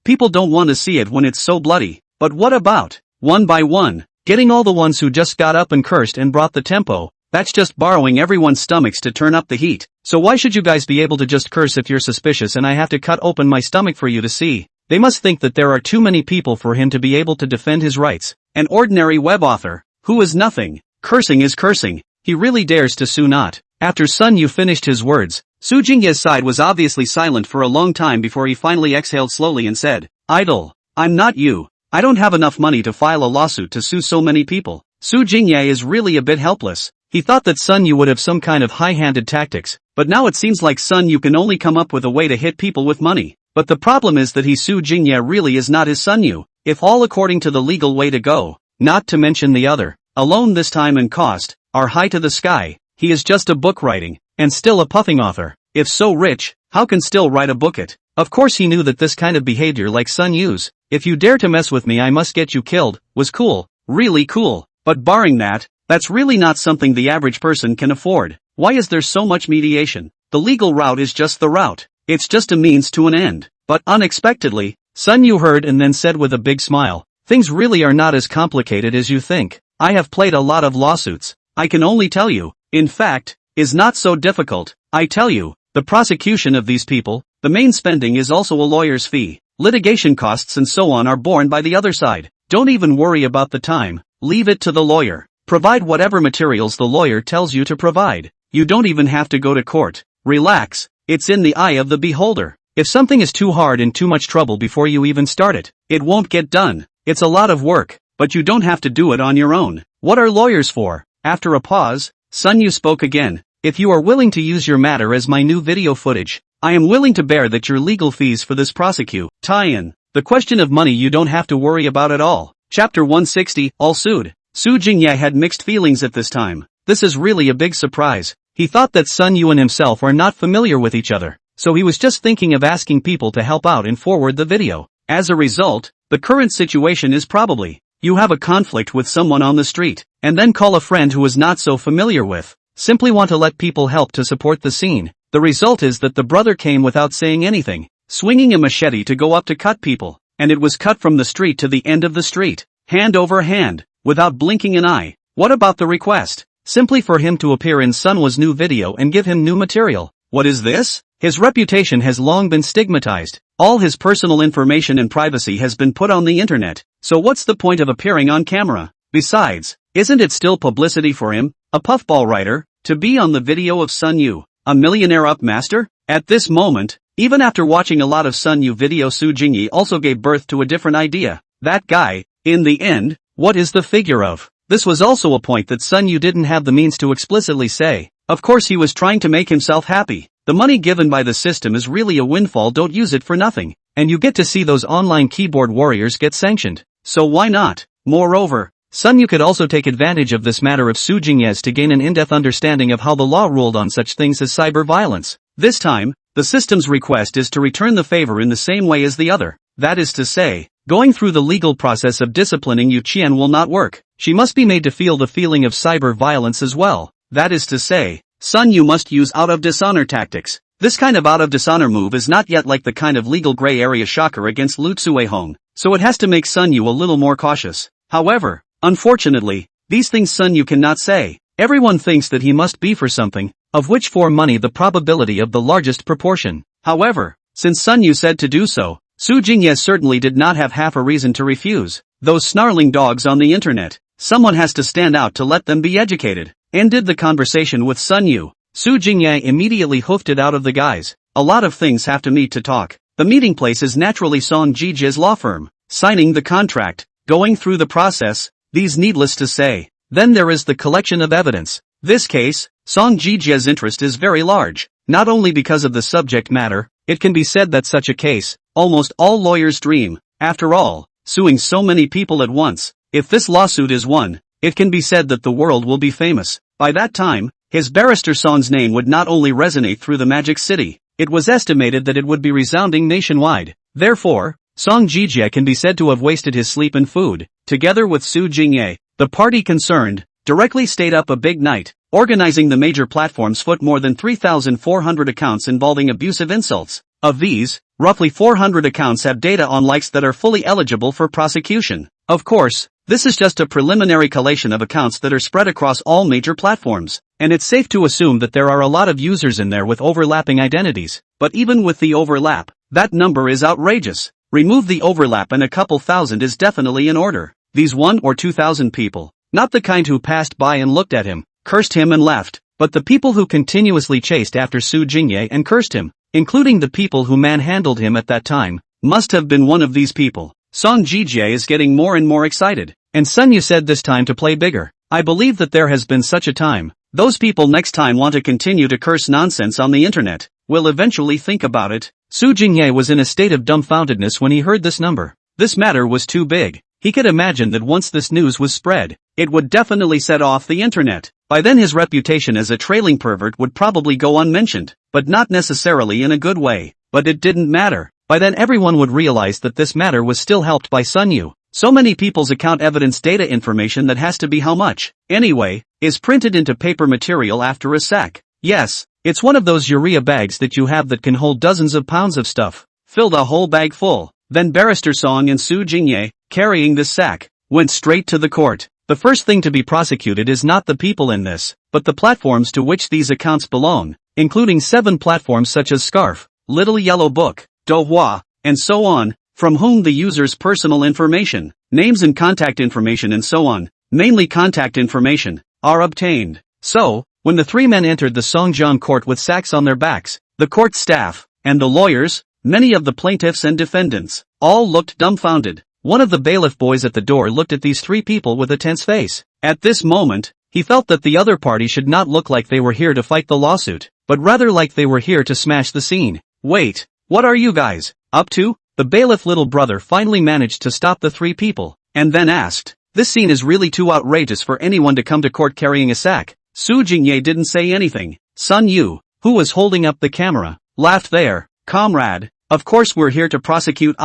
people don't want to see it when it's so bloody. But what about, one by one, getting all the ones who just got up and cursed and brought the tempo? That's just borrowing everyone's stomachs to turn up the heat. So why should you guys be able to just curse if you're suspicious and I have to cut open my stomach for you to see? They must think that there are too many people for him to be able to defend his rights. An ordinary web author, who is nothing. Cursing is cursing. He really dares to sue not. After Sun Yu finished his words, Su Jingye's side was obviously silent for a long time before he finally exhaled slowly and said, "Idol, I'm not you. I don't have enough money to file a lawsuit to sue so many people. Su Jingye is really a bit helpless. He thought that Sun Yu would have some kind of high-handed tactics, but now it seems like Sun Yu can only come up with a way to hit people with money. But the problem is that Su Jingye really is not his Sun Yu, if all according to the legal way to go, not to mention the other, alone this time and cost, are high to the sky. He is just a book writing, and still a puffing author. If so rich, how can still write a book it? Of course he knew that this kind of behavior like Sun Yu's, if you dare to mess with me I must get you killed, was cool, really cool. But barring that, that's really not something the average person can afford. Why is there so much mediation? The legal route is just the route. It's just a means to an end. But unexpectedly, Sun Yu heard and then said with a big smile, things really are not as complicated as you think. I have played a lot of lawsuits. I can only tell you, in fact, is not so difficult. I tell you, the prosecution of these people, the main spending is also a lawyer's fee. Litigation costs and so on are borne by the other side. Don't even worry about the time. Leave it to the lawyer. Provide whatever materials the lawyer tells you to provide. You don't even have to go to court. Relax. It's in the eye of the beholder. If something is too hard and too much trouble before you even start it, it won't get done. It's a lot of work, but you don't have to do it on your own. What are lawyers for? After a pause, Sun Yu spoke again. If you are willing to use your matter as my new video footage, I am willing to bear that your legal fees for this prosecute. Tie-in. The question of money you don't have to worry about at all. Chapter 160, All Sued. Su Jingye had mixed feelings at this time. This is really a big surprise. He thought that Sun Yu and himself are not familiar with each other, so he was just thinking of asking people to help out and forward the video. As a result, the current situation is probably, you have a conflict with someone on the street, and then call a friend who is not so familiar with. Simply want to let people help to support the scene. The result is that the brother came without saying anything, swinging a machete to go up to cut people, and it was cut from the street to the end of the street, hand over hand, without blinking an eye. What about the request? Simply for him to appear in Sunhwa's new video and give him new material. What is this? His reputation has long been stigmatized. All his personal information and privacy has been put on the internet, so what's the point of appearing on camera? Besides, isn't it still publicity for him, a puffball writer, to be on the video of Sun Yu, a millionaire upmaster? At this moment, even after watching a lot of Sun Yu videos, Su Jingye also gave birth to a different idea. That guy, in the end, what is the figure of? This was also a point that Sun Yu didn't have the means to explicitly say. Of course he was trying to make himself happy. The money given by the system is really a windfall, don't use it for nothing. And you get to see those online keyboard warriors get sanctioned. So why not? Moreover, Sun Yu could also take advantage of this matter of Su Jingye's to gain an in-depth understanding of how the law ruled on such things as cyber violence. This time, the system's request is to return the favor in the same way as the other. That is to say, going through the legal process of disciplining Yu Qian will not work. She must be made to feel the feeling of cyber violence as well. That is to say, Sun Yu must use out-of-dishonor tactics. This kind of out-of-dishonor move is not yet like the kind of legal gray area shocker against Lu Tsuehong, so it has to make Sun Yu a little more cautious. However, unfortunately, these things Sun Yu cannot say. Everyone thinks that he must be for something, of which for money the probability of the largest proportion. However, since Sun Yu said to do so, Su Jingye certainly did not have half a reason to refuse. Those snarling dogs on the internet, someone has to stand out to let them be educated. Ended the conversation with Sun Yu. Su Jingye immediately hoofed it out of the guys. A lot of things have to meet to talk. The meeting place is naturally Song Jijie's law firm. Signing the contract, going through the process, these needless to say. Then there is the collection of evidence. This case, Song Jijie's interest is very large. Not only because of the subject matter, it can be said that such a case, almost all lawyers dream. After all, suing so many people at once. If this lawsuit is won, it can be said that the world will be famous. By that time, his barrister Song's name would not only resonate through the Magic City, it was estimated that it would be resounding nationwide. Therefore, Song Jijie can be said to have wasted his sleep and food. Together with Su Jingye, the party concerned, directly stayed up a big night, organizing the major platforms foot more than 3,400 accounts involving abusive insults. Of these, roughly 400 accounts have data on likes that are fully eligible for prosecution. Of course, this is just a preliminary collation of accounts that are spread across all major platforms, and it's safe to assume that there are a lot of users in there with overlapping identities. But even with the overlap, that number is outrageous. Remove the overlap and a couple thousand is definitely in order. These 1 or 2,000 people, not the kind who passed by and looked at him, cursed him and left, but the people who continuously chased after Su Jingye and cursed him, including the people who manhandled him at that time, must have been one of these people. Song Jijie is getting more and more excited. And Sun Yu said this time to play bigger. I believe that there has been such a time. Those people next time want to continue to curse nonsense on the internet will eventually think about it. Su Jingye was in a state of dumbfoundedness when he heard this number. This matter was too big. He could imagine that once this news was spread, it would definitely set off the internet. By then his reputation as a trailing pervert would probably go unmentioned, but not necessarily in a good way. But it didn't matter. By then everyone would realize that this matter was still helped by Sun Yu. So many people's account evidence data information that has to be how much, anyway, is printed into paper material after a sack. Yes, it's one of those urea bags that you have that can hold dozens of pounds of stuff. Filled a whole bag full. Then Barrister Song and Su Jingye, carrying this sack, went straight to the court. The first thing to be prosecuted is not the people in this, but the platforms to which these accounts belong, including 7 platforms such as Scarf, Little Yellow Book, Douhua, and so on, from whom the user's personal information, names and contact information and so on, mainly contact information, are obtained. So, when the 3 men entered the Songjiang court with sacks on their backs, the court staff, and the lawyers, many of the plaintiffs and defendants, all looked dumbfounded. One of the bailiff boys at the door looked at these 3 people with a tense face. At this moment, he felt that the other party should not look like they were here to fight the lawsuit, but rather like they were here to smash the scene. Wait, what are you guys up to? The bailiff little brother finally managed to stop the 3 people, and then asked, this scene is really too outrageous for anyone to come to court carrying a sack. Su Jingye didn't say anything. Sun Yu, who was holding up the camera, laughed there. Comrade, of course we're here to prosecute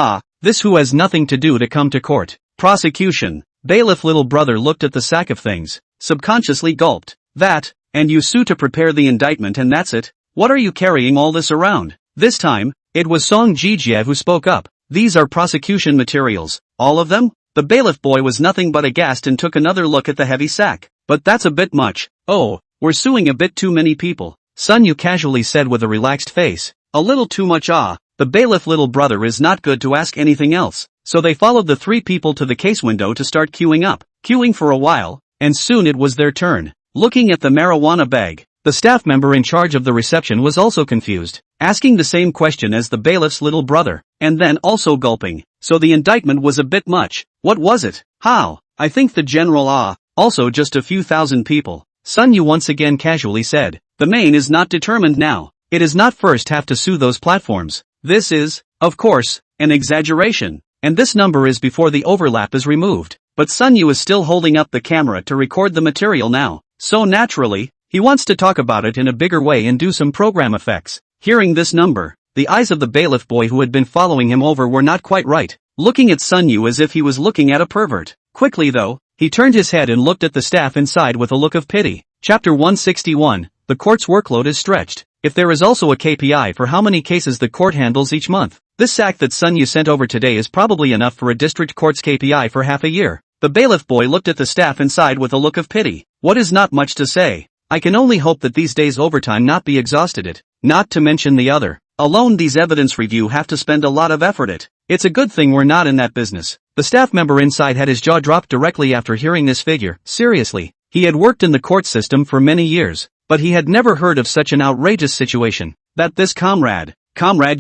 this who has nothing to do to come to court. Prosecution. Bailiff little brother looked at the sack of things, subconsciously gulped. That, and you sue to prepare the indictment and that's it? What are you carrying all this around? This time, it was Song Jijie who spoke up. These are prosecution materials. All of them? The bailiff boy was nothing but aghast and took another look at the heavy sack. But that's a bit much. Oh, we're suing a bit too many people, Sun Yu casually said with a relaxed face. A little too much. The bailiff little brother is not good to ask anything else. So they followed the 3 people to the case window to start queuing up. Queuing for a while, and soon it was their turn. Looking at the marijuana bag, the staff member in charge of the reception was also confused, asking the same question as the bailiff's little brother, and then also gulping. So the indictment was a bit much. What was it? How? I think the general also just a few thousand people. Sun Yu once again casually said. The main is not determined now. It is not first have to sue those platforms. This is, of course, an exaggeration. And this number is before the overlap is removed. But Sun Yu is still holding up the camera to record the material now. So naturally, he wants to talk about it in a bigger way and do some program effects. Hearing this number, the eyes of the bailiff boy who had been following him over were not quite right, looking at Sun Yu as if he was looking at a pervert. Quickly though, he turned his head and looked at the staff inside with a look of pity. Chapter 161, the court's workload is stretched. If there is also a KPI for how many cases the court handles each month, this sack that Sun Yu sent over today is probably enough for a district court's KPI for half a year. The bailiff boy looked at the staff inside with a look of pity. What is not much to say. I can only hope that these days overtime not be exhausted it, not to mention the other. Alone these evidence review have to spend a lot of effort it. It's a good thing we're not in that business. The staff member inside had his jaw dropped directly after hearing this figure. Seriously, he had worked in the court system for many years, but he had never heard of such an outrageous situation. That this comrade,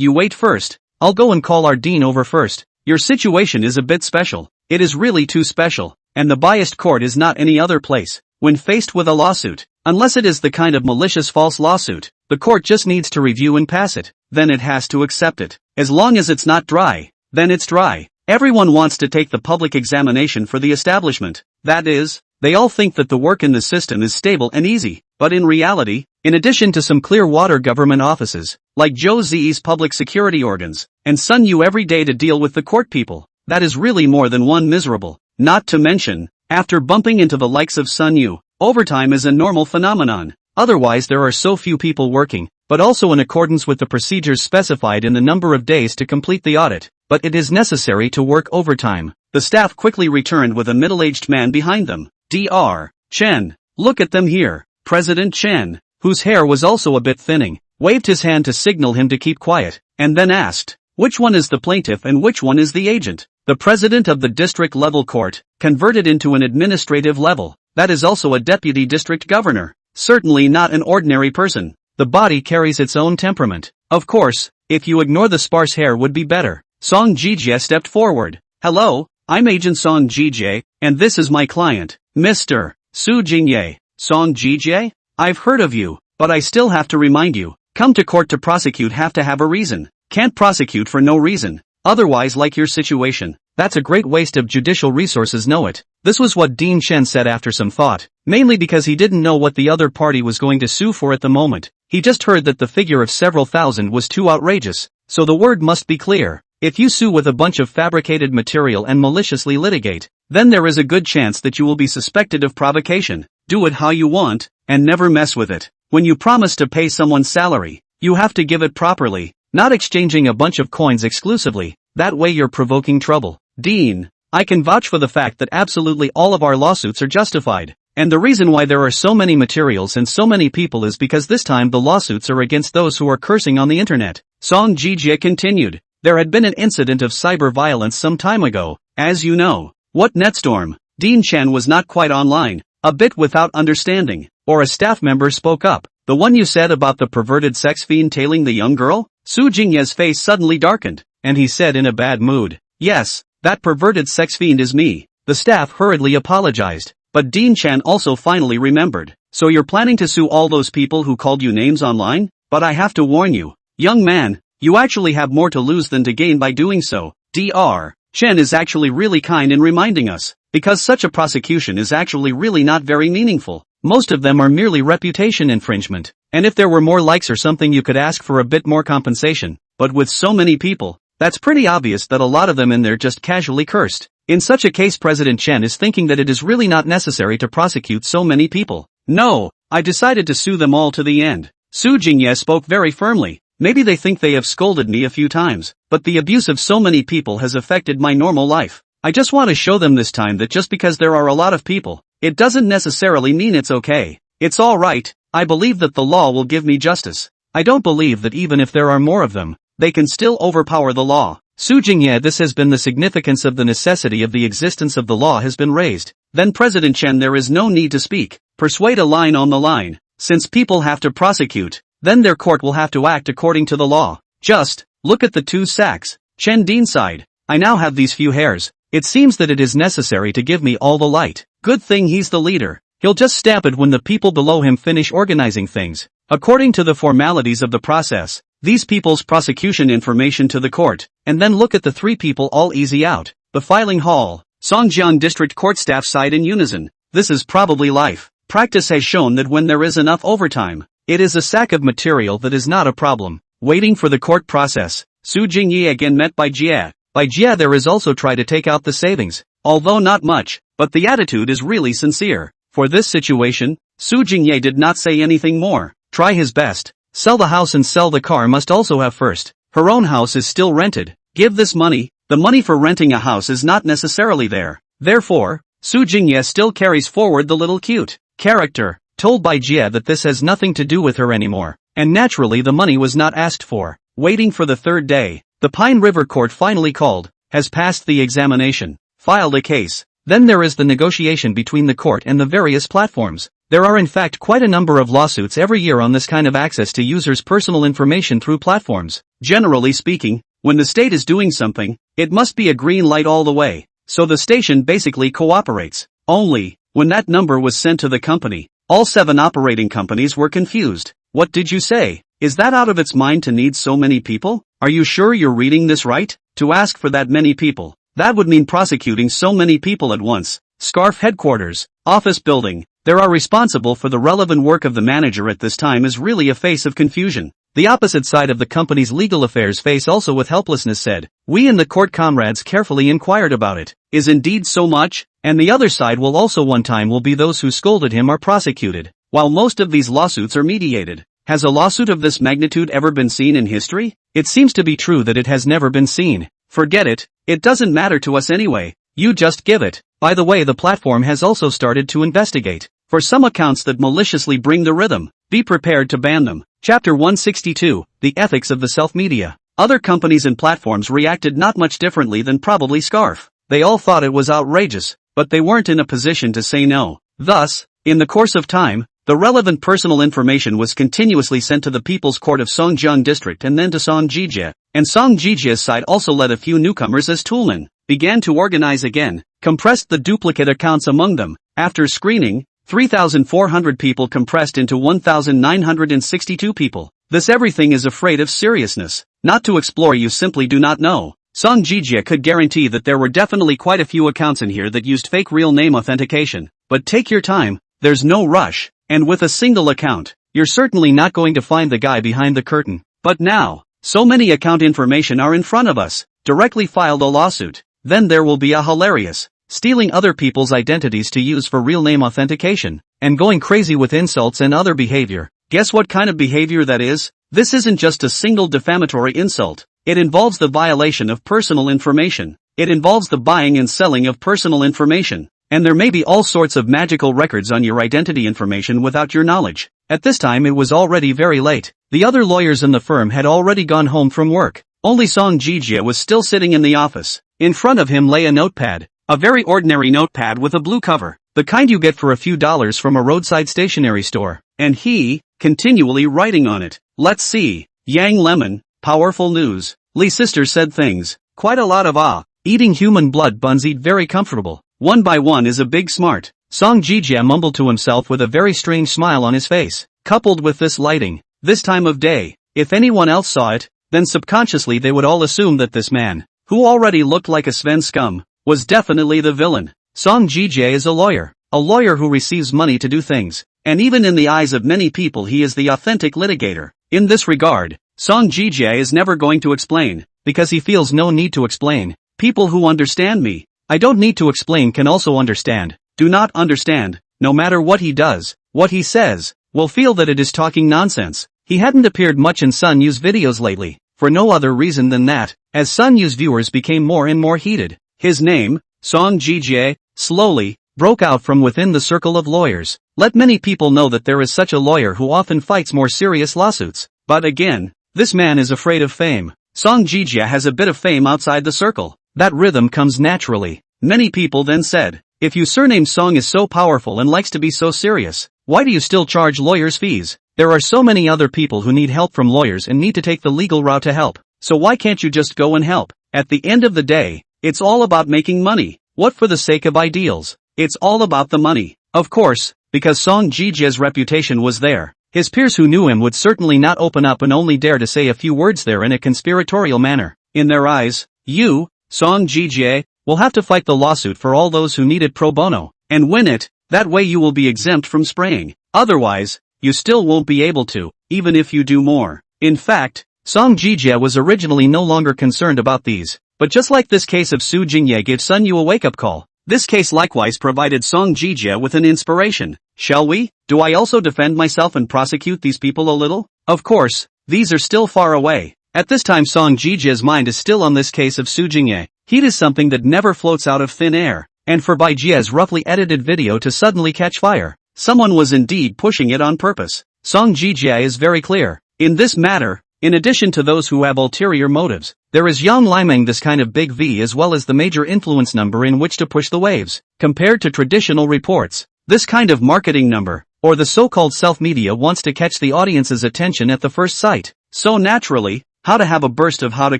you wait first. I'll go and call our dean over first. Your situation is a bit special. It is really too special, and the biased court is not any other place. When faced with a lawsuit, unless it is the kind of malicious false lawsuit, the court just needs to review and pass it, then it has to accept it. As long as it's not dry, then it's dry. Everyone wants to take the public examination for the establishment. That is, they all think that the work in the system is stable and easy, but in reality, in addition to some clear water government offices, like Zhou Ziyi's public security organs, and Sun Yu every day to deal with the court people, that is really more than one miserable. Not to mention, after bumping into the likes of Sun Yu, overtime is a normal phenomenon. Otherwise there are so few people working, but also in accordance with the procedures specified in the number of days to complete the audit. But it is necessary to work overtime. The staff quickly returned with a middle-aged man behind them. Dr. Chen, look at them here. President Chen, whose hair was also a bit thinning, waved his hand to signal him to keep quiet, and then asked, which one is the plaintiff and which one is the agent? The president of the district level court, converted into an administrative level, that is also a deputy district governor. Certainly not an ordinary person. The body carries its own temperament. Of course, if you ignore the sparse hair would be better. Song Jijie stepped forward. Hello, I'm Agent Song GJ, and this is my client, Mr. Su Jingye. Song GJ? I've heard of you, but I still have to remind you, come to court to prosecute have to have a reason. Can't prosecute for no reason. Otherwise, like your situation, that's a great waste of judicial resources, know it. This was what Dean Chen said after some thought, mainly because he didn't know what the other party was going to sue for at the moment. He just heard that the figure of several thousand was too outrageous, so the word must be clear. If you sue with a bunch of fabricated material and maliciously litigate, then there is a good chance that you will be suspected of provocation. Do it how you want, and never mess with it. When you promise to pay someone's salary, you have to give it properly, not exchanging a bunch of coins exclusively. That way you're provoking trouble. Dean, I can vouch for the fact that absolutely all of our lawsuits are justified. And the reason why there are so many materials and so many people is because this time the lawsuits are against those who are cursing on the internet. Song Jijie continued. There had been an incident of cyber violence some time ago, as you know. What Netstorm? Dean Chen was not quite online, a bit without understanding, or a staff member spoke up. The one you said about the perverted sex fiend tailing the young girl? Su Jingye's face suddenly darkened, and he said in a bad mood, yes, that perverted sex fiend is me. The staff hurriedly apologized, but Dean Chen also finally remembered. So you're planning to sue all those people who called you names online? But I have to warn you, young man, you actually have more to lose than to gain by doing so. Dr. Chen is actually really kind in reminding us, because such a prosecution is actually really not very meaningful. Most of them are merely reputation infringement, and if there were more likes or something you could ask for a bit more compensation, but with so many people, that's pretty obvious that a lot of them in there just casually cursed. In such a case President Chen is thinking that it is really not necessary to prosecute so many people. No, I decided to sue them all to the end. Su Jingye spoke very firmly. Maybe they think they have scolded me a few times, but the abuse of so many people has affected my normal life. I just want to show them this time that just because there are a lot of people, it doesn't necessarily mean it's okay. It's alright, I believe that the law will give me justice. I don't believe that even if there are more of them, they can still overpower the law. Su Jingye, this has been the significance of the necessity of the existence of the law has been raised. Then President Chen, there is no need to speak. Persuade a line on the line. Since people have to prosecute, then their court will have to act according to the law. Just look at the two sacks. Chen Dean sighed. I now have these few hairs. It seems that it is necessary to give me all the light. Good thing he's the leader. He'll just stamp it when the people below him finish organizing things. According to the formalities of the process, these people's prosecution information to the court, and then look at the three people all easy out. The filing hall. Songjiang District Court staff sighed in unison. This is probably life. Practice has shown that when there is enough overtime, it is a sack of material that is not a problem. Waiting for the court process, Su Jingyi again met by Jia. By Jia there is also try to take out the savings, although not much, but the attitude is really sincere. For this situation, Su Jingye did not say anything more. Try his best. Sell the house and sell the car must also have first. Her own house is still rented. Give this money. The money for renting a house is not necessarily there. Therefore, Su Jingye still carries forward the little cute character, told by Jia that this has nothing to do with her anymore, and naturally the money was not asked for. Waiting for the third day, the Pine River Court finally called, has passed the examination, filed a case. Then there is the negotiation between the court and the various platforms. There are in fact quite a number of lawsuits every year on this kind of access to users' personal information through platforms. Generally speaking, when the state is doing something, it must be a green light all the way, so the station basically cooperates. Only, when that number was sent to the company, all 7 operating companies were confused. What did you say? Is that out of its mind to need so many people? Are you sure you're reading this right? To ask for that many people, that would mean prosecuting so many people at once. Scarf headquarters, office building, there are responsible for the relevant work of the manager at this time is really a face of confusion. The opposite side of the company's legal affairs face also with helplessness said, we and the court comrades carefully inquired about it. Is indeed so much? And the other side will also one time will be those who scolded him are prosecuted, while most of these lawsuits are mediated. Has a lawsuit of this magnitude ever been seen in history? It seems to be true that it has never been seen. Forget it, it doesn't matter to us anyway. You just give it. By the way, the platform has also started to investigate for some accounts that maliciously bring the rhythm. Be prepared to ban them. Chapter 162, The Ethics of the Self-Media. Other companies and platforms reacted not much differently than probably Scarf. They all thought it was outrageous, but they weren't in a position to say no. Thus, in the course of time, The relevant personal information was continuously sent to the People's Court of Songjung District and then to Songjije, and Songjije's side also let a few newcomers as Tulin began to organize again, compressed the duplicate accounts among them. After screening, 3,400 people compressed into 1,962 people. This everything is afraid of seriousness. Not to explore, you simply do not know. Songjije could guarantee that there were definitely quite a few accounts in here that used fake real name authentication. But take your time, there's no rush. And with a single account, you're certainly not going to find the guy behind the curtain. But now, so many account information are in front of us. Directly filed a lawsuit. Then there will be a hilarious stealing other people's identities to use for real name authentication, and going crazy with insults and other behavior. Guess what kind of behavior that is? This isn't just a single defamatory insult. It involves the violation of personal information. It involves the buying and selling of personal information. And there may be all sorts of magical records on your identity information without your knowledge. At this time it was already very late. The other lawyers in the firm had already gone home from work. Only Songjije was still sitting in the office. In front of him lay a notepad. A very ordinary notepad with a blue cover. The kind you get for a few dollars from a roadside stationery store. And he, continually writing on it. Let's see. Yang Lemon, powerful news. Lee sister said things. Quite a lot of eating human blood buns eat very comfortable. One by one is a big smart. Songjije mumbled to himself with a very strange smile on his face. Coupled with this lighting, this time of day, if anyone else saw it, then subconsciously they would all assume that this man, who already looked like a Sven scum, was definitely the villain. Songjije is a lawyer who receives money to do things, and even in the eyes of many people he is the authentic litigator. In this regard, Songjije is never going to explain, because he feels no need to explain. People who understand me, I don't need to explain, can also understand, do not understand, no matter what he does, what he says, will feel that it is talking nonsense. He hadn't appeared much in Sun Yu's videos lately, for no other reason than that, as Sun Yu's viewers became more and more heated. His name, Songjije, slowly broke out from within the circle of lawyers. Let many people know that there is such a lawyer who often fights more serious lawsuits. But again, this man is afraid of fame. Songjije has a bit of fame outside the circle. That rhythm comes naturally. Many people then said, if your surname Song is so powerful and likes to be so serious, why do you still charge lawyers' fees? There are so many other people who need help from lawyers and need to take the legal route to help. So why can't you just go and help? At the end of the day, it's all about making money. What for the sake of ideals? It's all about the money. Of course, because Songjije's reputation was there. His peers who knew him would certainly not open up and only dare to say a few words there in a conspiratorial manner. In their eyes, you, Songjije, will have to fight the lawsuit for all those who need it pro bono, and win it. That way you will be exempt from spraying. Otherwise, you still won't be able to, even if you do more. In fact, Songjije was originally no longer concerned about these. But just like this case of Su Jingye gave Sun Yu a wake-up call, this case likewise provided Songjije with an inspiration. Shall we? Do I also defend myself and prosecute these people a little? Of course, these are still far away. At this time Songjije's mind is still on this case of Su Jingye. Heat is something that never floats out of thin air, and for Baijia's roughly edited video to suddenly catch fire, someone was indeed pushing it on purpose. Songjije is very clear. In this matter, in addition to those who have ulterior motives, there is Yang Liming, this kind of big V, as well as the major influence number in which to push the waves. Compared to traditional reports, this kind of marketing number, or the so-called self-media, wants to catch the audience's attention at the first sight. So naturally, how to have a burst of how to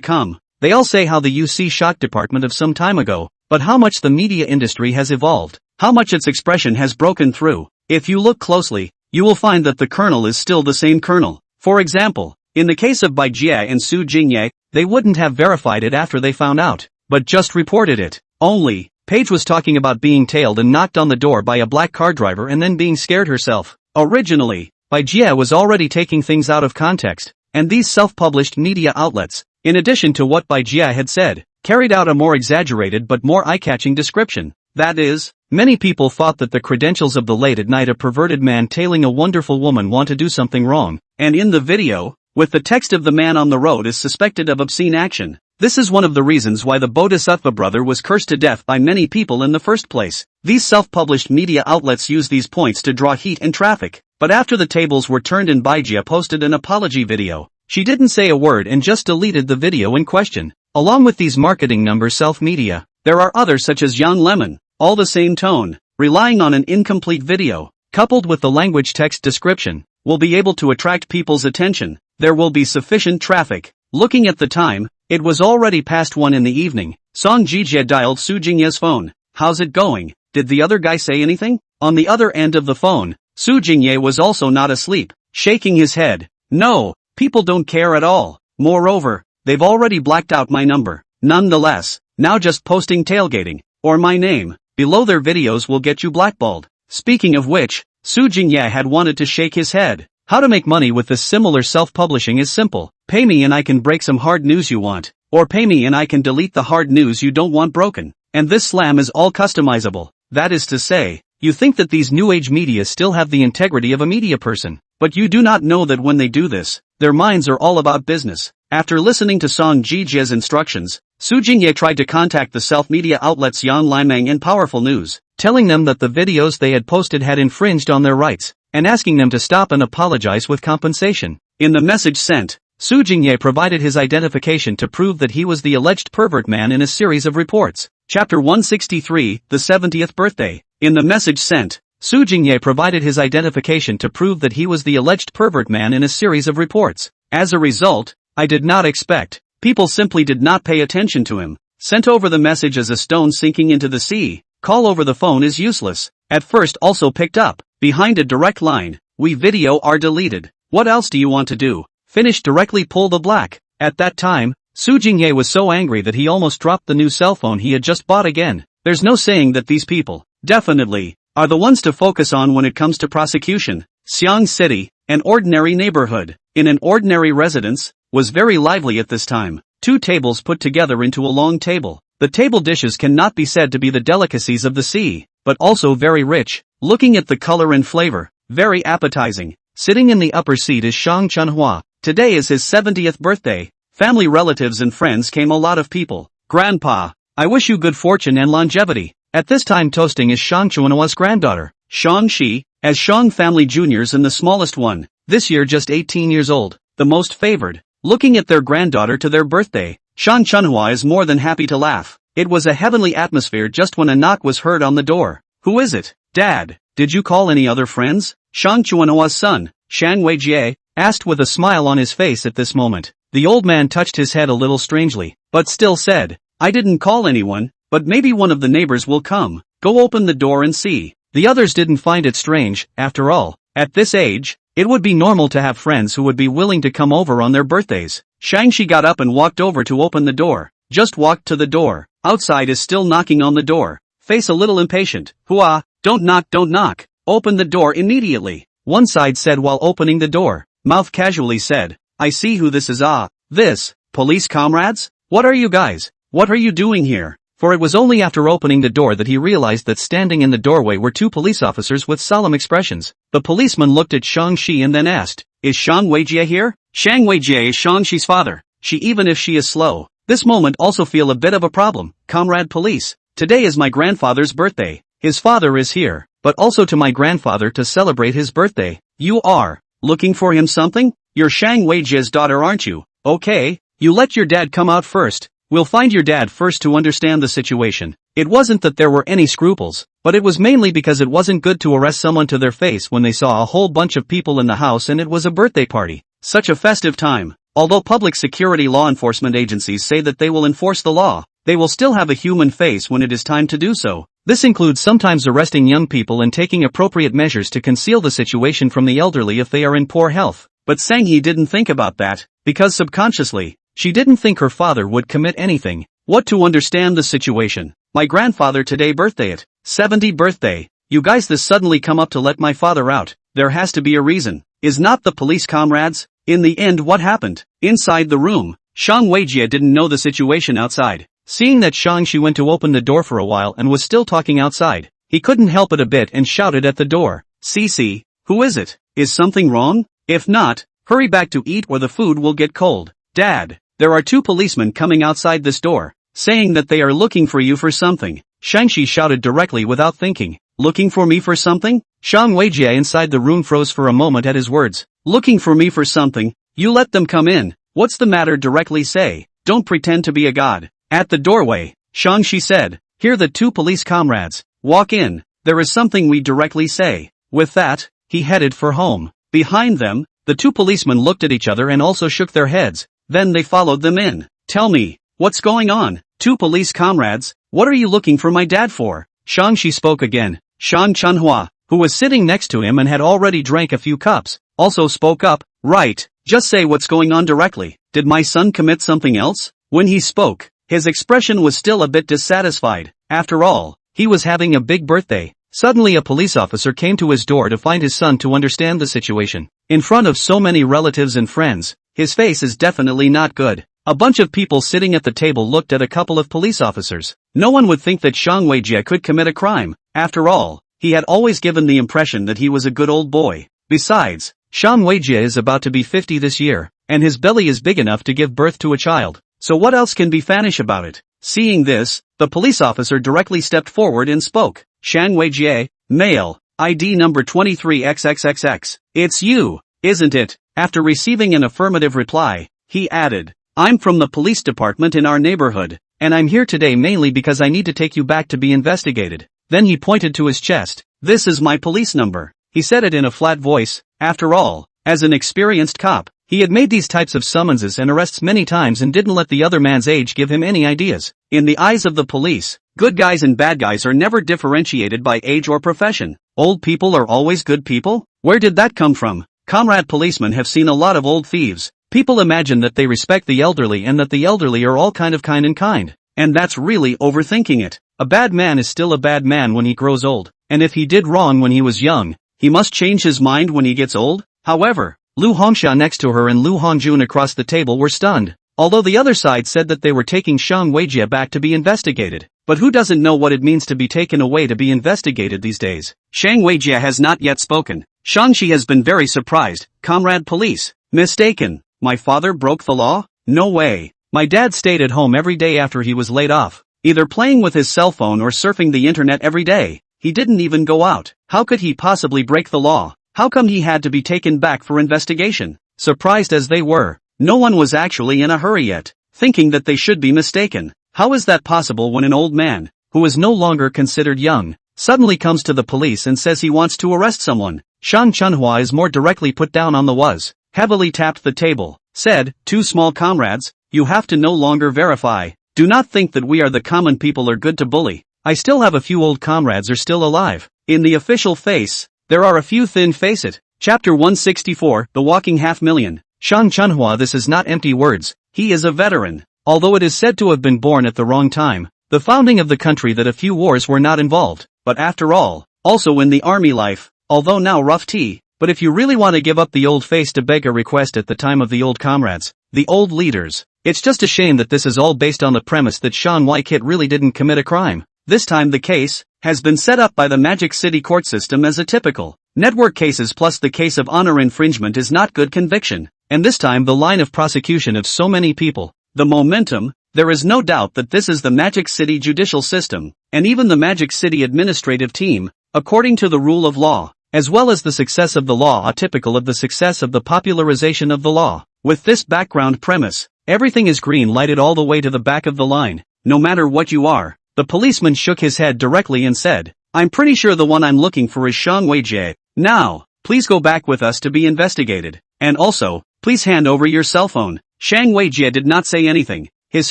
come. They all say how the UC shock department of some time ago, but how much the media industry has evolved, how much its expression has broken through. If you look closely, you will find that the kernel is still the same kernel. For example, in the case of Baijia and Su Jingye, they wouldn't have verified it after they found out, but just reported it. Only, Paige was talking about being tailed and knocked on the door by a black car driver and then being scared herself. Originally, Baijia was already taking things out of context, and these self-published media outlets, in addition to what Baijia had said, carried out a more exaggerated but more eye-catching description. That is, many people thought that the credentials of the late at night a perverted man tailing a wonderful woman want to do something wrong, and in the video, with the text of the man on the road is suspected of obscene action. This is one of the reasons why the Bodhisattva brother was cursed to death by many people in the first place. These self-published media outlets use these points to draw heat and traffic. But after the tables were turned and Baijia posted an apology video, she didn't say a word and just deleted the video in question. Along with these marketing number self-media, there are others such as Young Lemon, all the same tone, relying on an incomplete video, coupled with the language text description, will be able to attract people's attention. There will be sufficient traffic. Looking at the time, it was already past 1 in the evening. Song Jijie dialed Su Jingye's phone. How's it going? Did the other guy say anything? On the other end of the phone, Su Jingye was also not asleep, shaking his head. No, people don't care at all. Moreover, they've already blacked out my number. Nonetheless, now just posting tailgating, or my name, below their videos will get you blackballed. Speaking of which, Su Jingye had wanted to shake his head. How to make money with this similar self-publishing is simple. Pay me and I can break some hard news you want. Or pay me and I can delete the hard news you don't want broken. And this slam is all customizable. That is to say, you think that these new age media still have the integrity of a media person. But you do not know that when they do this, their minds are all about business. After listening to Song Jijie's instructions, Su Jingye tried to contact the self-media outlets Yan Limang and Powerful News, telling them that the videos they had posted had infringed on their rights, and asking them to stop and apologize with compensation. In the message sent, Su Jingye provided his identification to prove that he was the alleged pervert man in a series of reports. Chapter 163, The 70th Birthday. In the message sent, Su Jingye provided his identification to prove that he was the alleged pervert man in a series of reports. As a result, I did not expect. People simply did not pay attention to him. Sent over the message as a stone sinking into the sea. Call over the phone is useless. At first also picked up. Behind a direct line. We video are deleted. What else do you want to do? Finish directly pull the black. At that time, Su Jingye was so angry that he almost dropped the new cell phone he had just bought again. There's no saying that these people, definitely, are the ones to focus on when it comes to prosecution. Xiang City, an ordinary neighborhood, in an ordinary residence, was very lively at this time. 2 tables put together into a long table. The table dishes cannot be said to be the delicacies of the sea, but also very rich. Looking at the color and flavor, very appetizing. Sitting in the upper seat is Shang Chunhua. Today is his 70th birthday. Family relatives and friends came a lot of people. Grandpa, I wish you good fortune and longevity. At this time toasting is Shang Chunhua's granddaughter, Shang Shi, as Shang family juniors and the smallest one, this year just 18 years old, the most favored. Looking at their granddaughter to their birthday, Shang Chunhua is more than happy to laugh. It was a heavenly atmosphere just when a knock was heard on the door. Who is it? Dad, did you call any other friends? Shang Chunhua's son, Shang Weijie, asked with a smile on his face at this moment. The old man touched his head a little strangely, but still said, I didn't call anyone, but maybe one of the neighbors will come. Go open the door and see. The others didn't find it strange. After all, at this age, it would be normal to have friends who would be willing to come over on their birthdays. Shang-Chi got up and walked over to open the door. Just walked to the door. Outside is still knocking on the door. Face a little impatient. Hua, don't knock. Open the door immediately. One side said while opening the door. Mouth casually said, I see who this is. This, police comrades? What are you guys? What are you doing here? For it was only after opening the door that he realized that standing in the doorway were 2 police officers with solemn expressions. The policeman looked at Shang-Chi and then asked, Is Shang Weijie here? Shang Weijie is Shang-Chi's father. She even if she is slow. This moment also feel a bit of a problem, comrade police. Today is my grandfather's birthday. His father is here, but also to my grandfather to celebrate his birthday. You are looking for him something? You're Shang Weijie's daughter aren't you? Okay, you let your dad come out first. We'll find your dad first to understand the situation. It wasn't that there were any scruples, but it was mainly because it wasn't good to arrest someone to their face when they saw a whole bunch of people in the house and it was a birthday party. Such a festive time. Although public security law enforcement agencies say that they will enforce the law, they will still have a human face when it is time to do so. This includes sometimes arresting young people and taking appropriate measures to conceal the situation from the elderly if they are in poor health. But Sang-hee didn't think about that, because subconsciously, she didn't think her father would commit anything. What to understand the situation? My grandfather today birthday at 70 birthday. You guys this suddenly come up to let my father out. There has to be a reason. Is not the police comrades? In the end what happened? Inside the room, Shang Weijie didn't know the situation outside. Seeing that Shang-Chi went to open the door for a while and was still talking outside, he couldn't help it a bit and shouted at the door. Cece, who is it? Is something wrong? If not, hurry back to eat or the food will get cold. Dad. There are 2 policemen coming outside this door, saying that they are looking for you for something. Shang-Chi shouted directly without thinking. Looking for me for something? Shang Weijie inside the room froze for a moment at his words. Looking for me for something? You let them come in. What's the matter? Directly say. Don't pretend to be a god. At the doorway, Shang-Chi said, Hear the 2 police comrades. Walk in. There is something we directly say. With that, he headed for home. Behind them, the two policemen looked at each other and also shook their heads. Then they followed them in. Tell me, what's going on? Two police comrades, what are you looking for my dad for? Shang-Chi spoke again. Shan Chunhua, who was sitting next to him and had already drank a few cups, also spoke up. Right, just say what's going on directly. Did my son commit something else? When he spoke, his expression was still a bit dissatisfied. After all, he was having a big birthday. Suddenly a police officer came to his door to find his son to understand the situation. In front of so many relatives and friends, his face is definitely not good. A bunch of people sitting at the table looked at a couple of police officers. No one would think that Shang Weijie could commit a crime. After all, he had always given the impression that he was a good old boy. Besides, Shang Weijie is about to be 50 this year, and his belly is big enough to give birth to a child. So what else can be fannish about it? Seeing this, the police officer directly stepped forward and spoke. Shang Weijie, male, ID number 23XXXX. It's you, isn't it? After receiving an affirmative reply, he added, I'm from the police department in our neighborhood, and I'm here today mainly because I need to take you back to be investigated. Then he pointed to his chest. This is my police number. He said it in a flat voice. After all, as an experienced cop, he had made these types of summonses and arrests many times and didn't let the other man's age give him any ideas. In the eyes of the police, good guys and bad guys are never differentiated by age or profession. Old people are always good people? Where did that come from? Comrade policemen have seen a lot of old thieves. People imagine that they respect the elderly and that the elderly are all kind. And that's really overthinking it. A bad man is still a bad man when he grows old, and if he did wrong when he was young, he must change his mind when he gets old? However, Lu Hongxia next to her and Lu Hongjun across the table were stunned. Although the other side said that they were taking Shang Weijie back to be investigated. But who doesn't know what it means to be taken away to be investigated these days? Shang Weijie has not yet spoken. Shang-Chi has been very surprised. Comrade police. Mistaken. My father broke the law? No way. My dad stayed at home every day after he was laid off, either playing with his cell phone or surfing the internet every day. He didn't even go out. How could he possibly break the law? How come he had to be taken back for investigation? Surprised as they were, no one was actually in a hurry yet, thinking that they should be mistaken. How is that possible when an old man, who is no longer considered young, suddenly comes to the police and says he wants to arrest someone? Shang Chunhua is more directly put down on the was, heavily tapped the table, said, two small comrades, you have to no longer verify. Do not think that we are the common people are good to bully. I still have a few old comrades are still alive. In the official face, there are a few thin face it. Chapter 164, The Walking Half Million. Shang Chunhua, this is not empty words. He is a veteran. Although it is said to have been born at the wrong time, the founding of the country that a few wars were not involved, but after all, also in the army life, although now rough tea, but if you really want to give up the old face to beg a request at the time of the old comrades, the old leaders, it's just a shame that this is all based on the premise that Shan Wai-kit really didn't commit a crime. This time the case has been set up by the Magic City court system as a typical network cases plus the case of honor infringement is not good conviction, and this time the line of prosecution of so many people, the momentum, there is no doubt that this is the Magic City judicial system, and even the Magic City administrative team, according to the rule of law, as well as the success of the law are typical of the success of the popularization of the law. With this background premise, everything is green lighted all the way to the back of the line, no matter what you are. The policeman shook his head directly and said, I'm pretty sure the one I'm looking for is Shang Weijie. Now, please go back with us to be investigated. And also, please hand over your cell phone. Shang Weijie did not say anything. His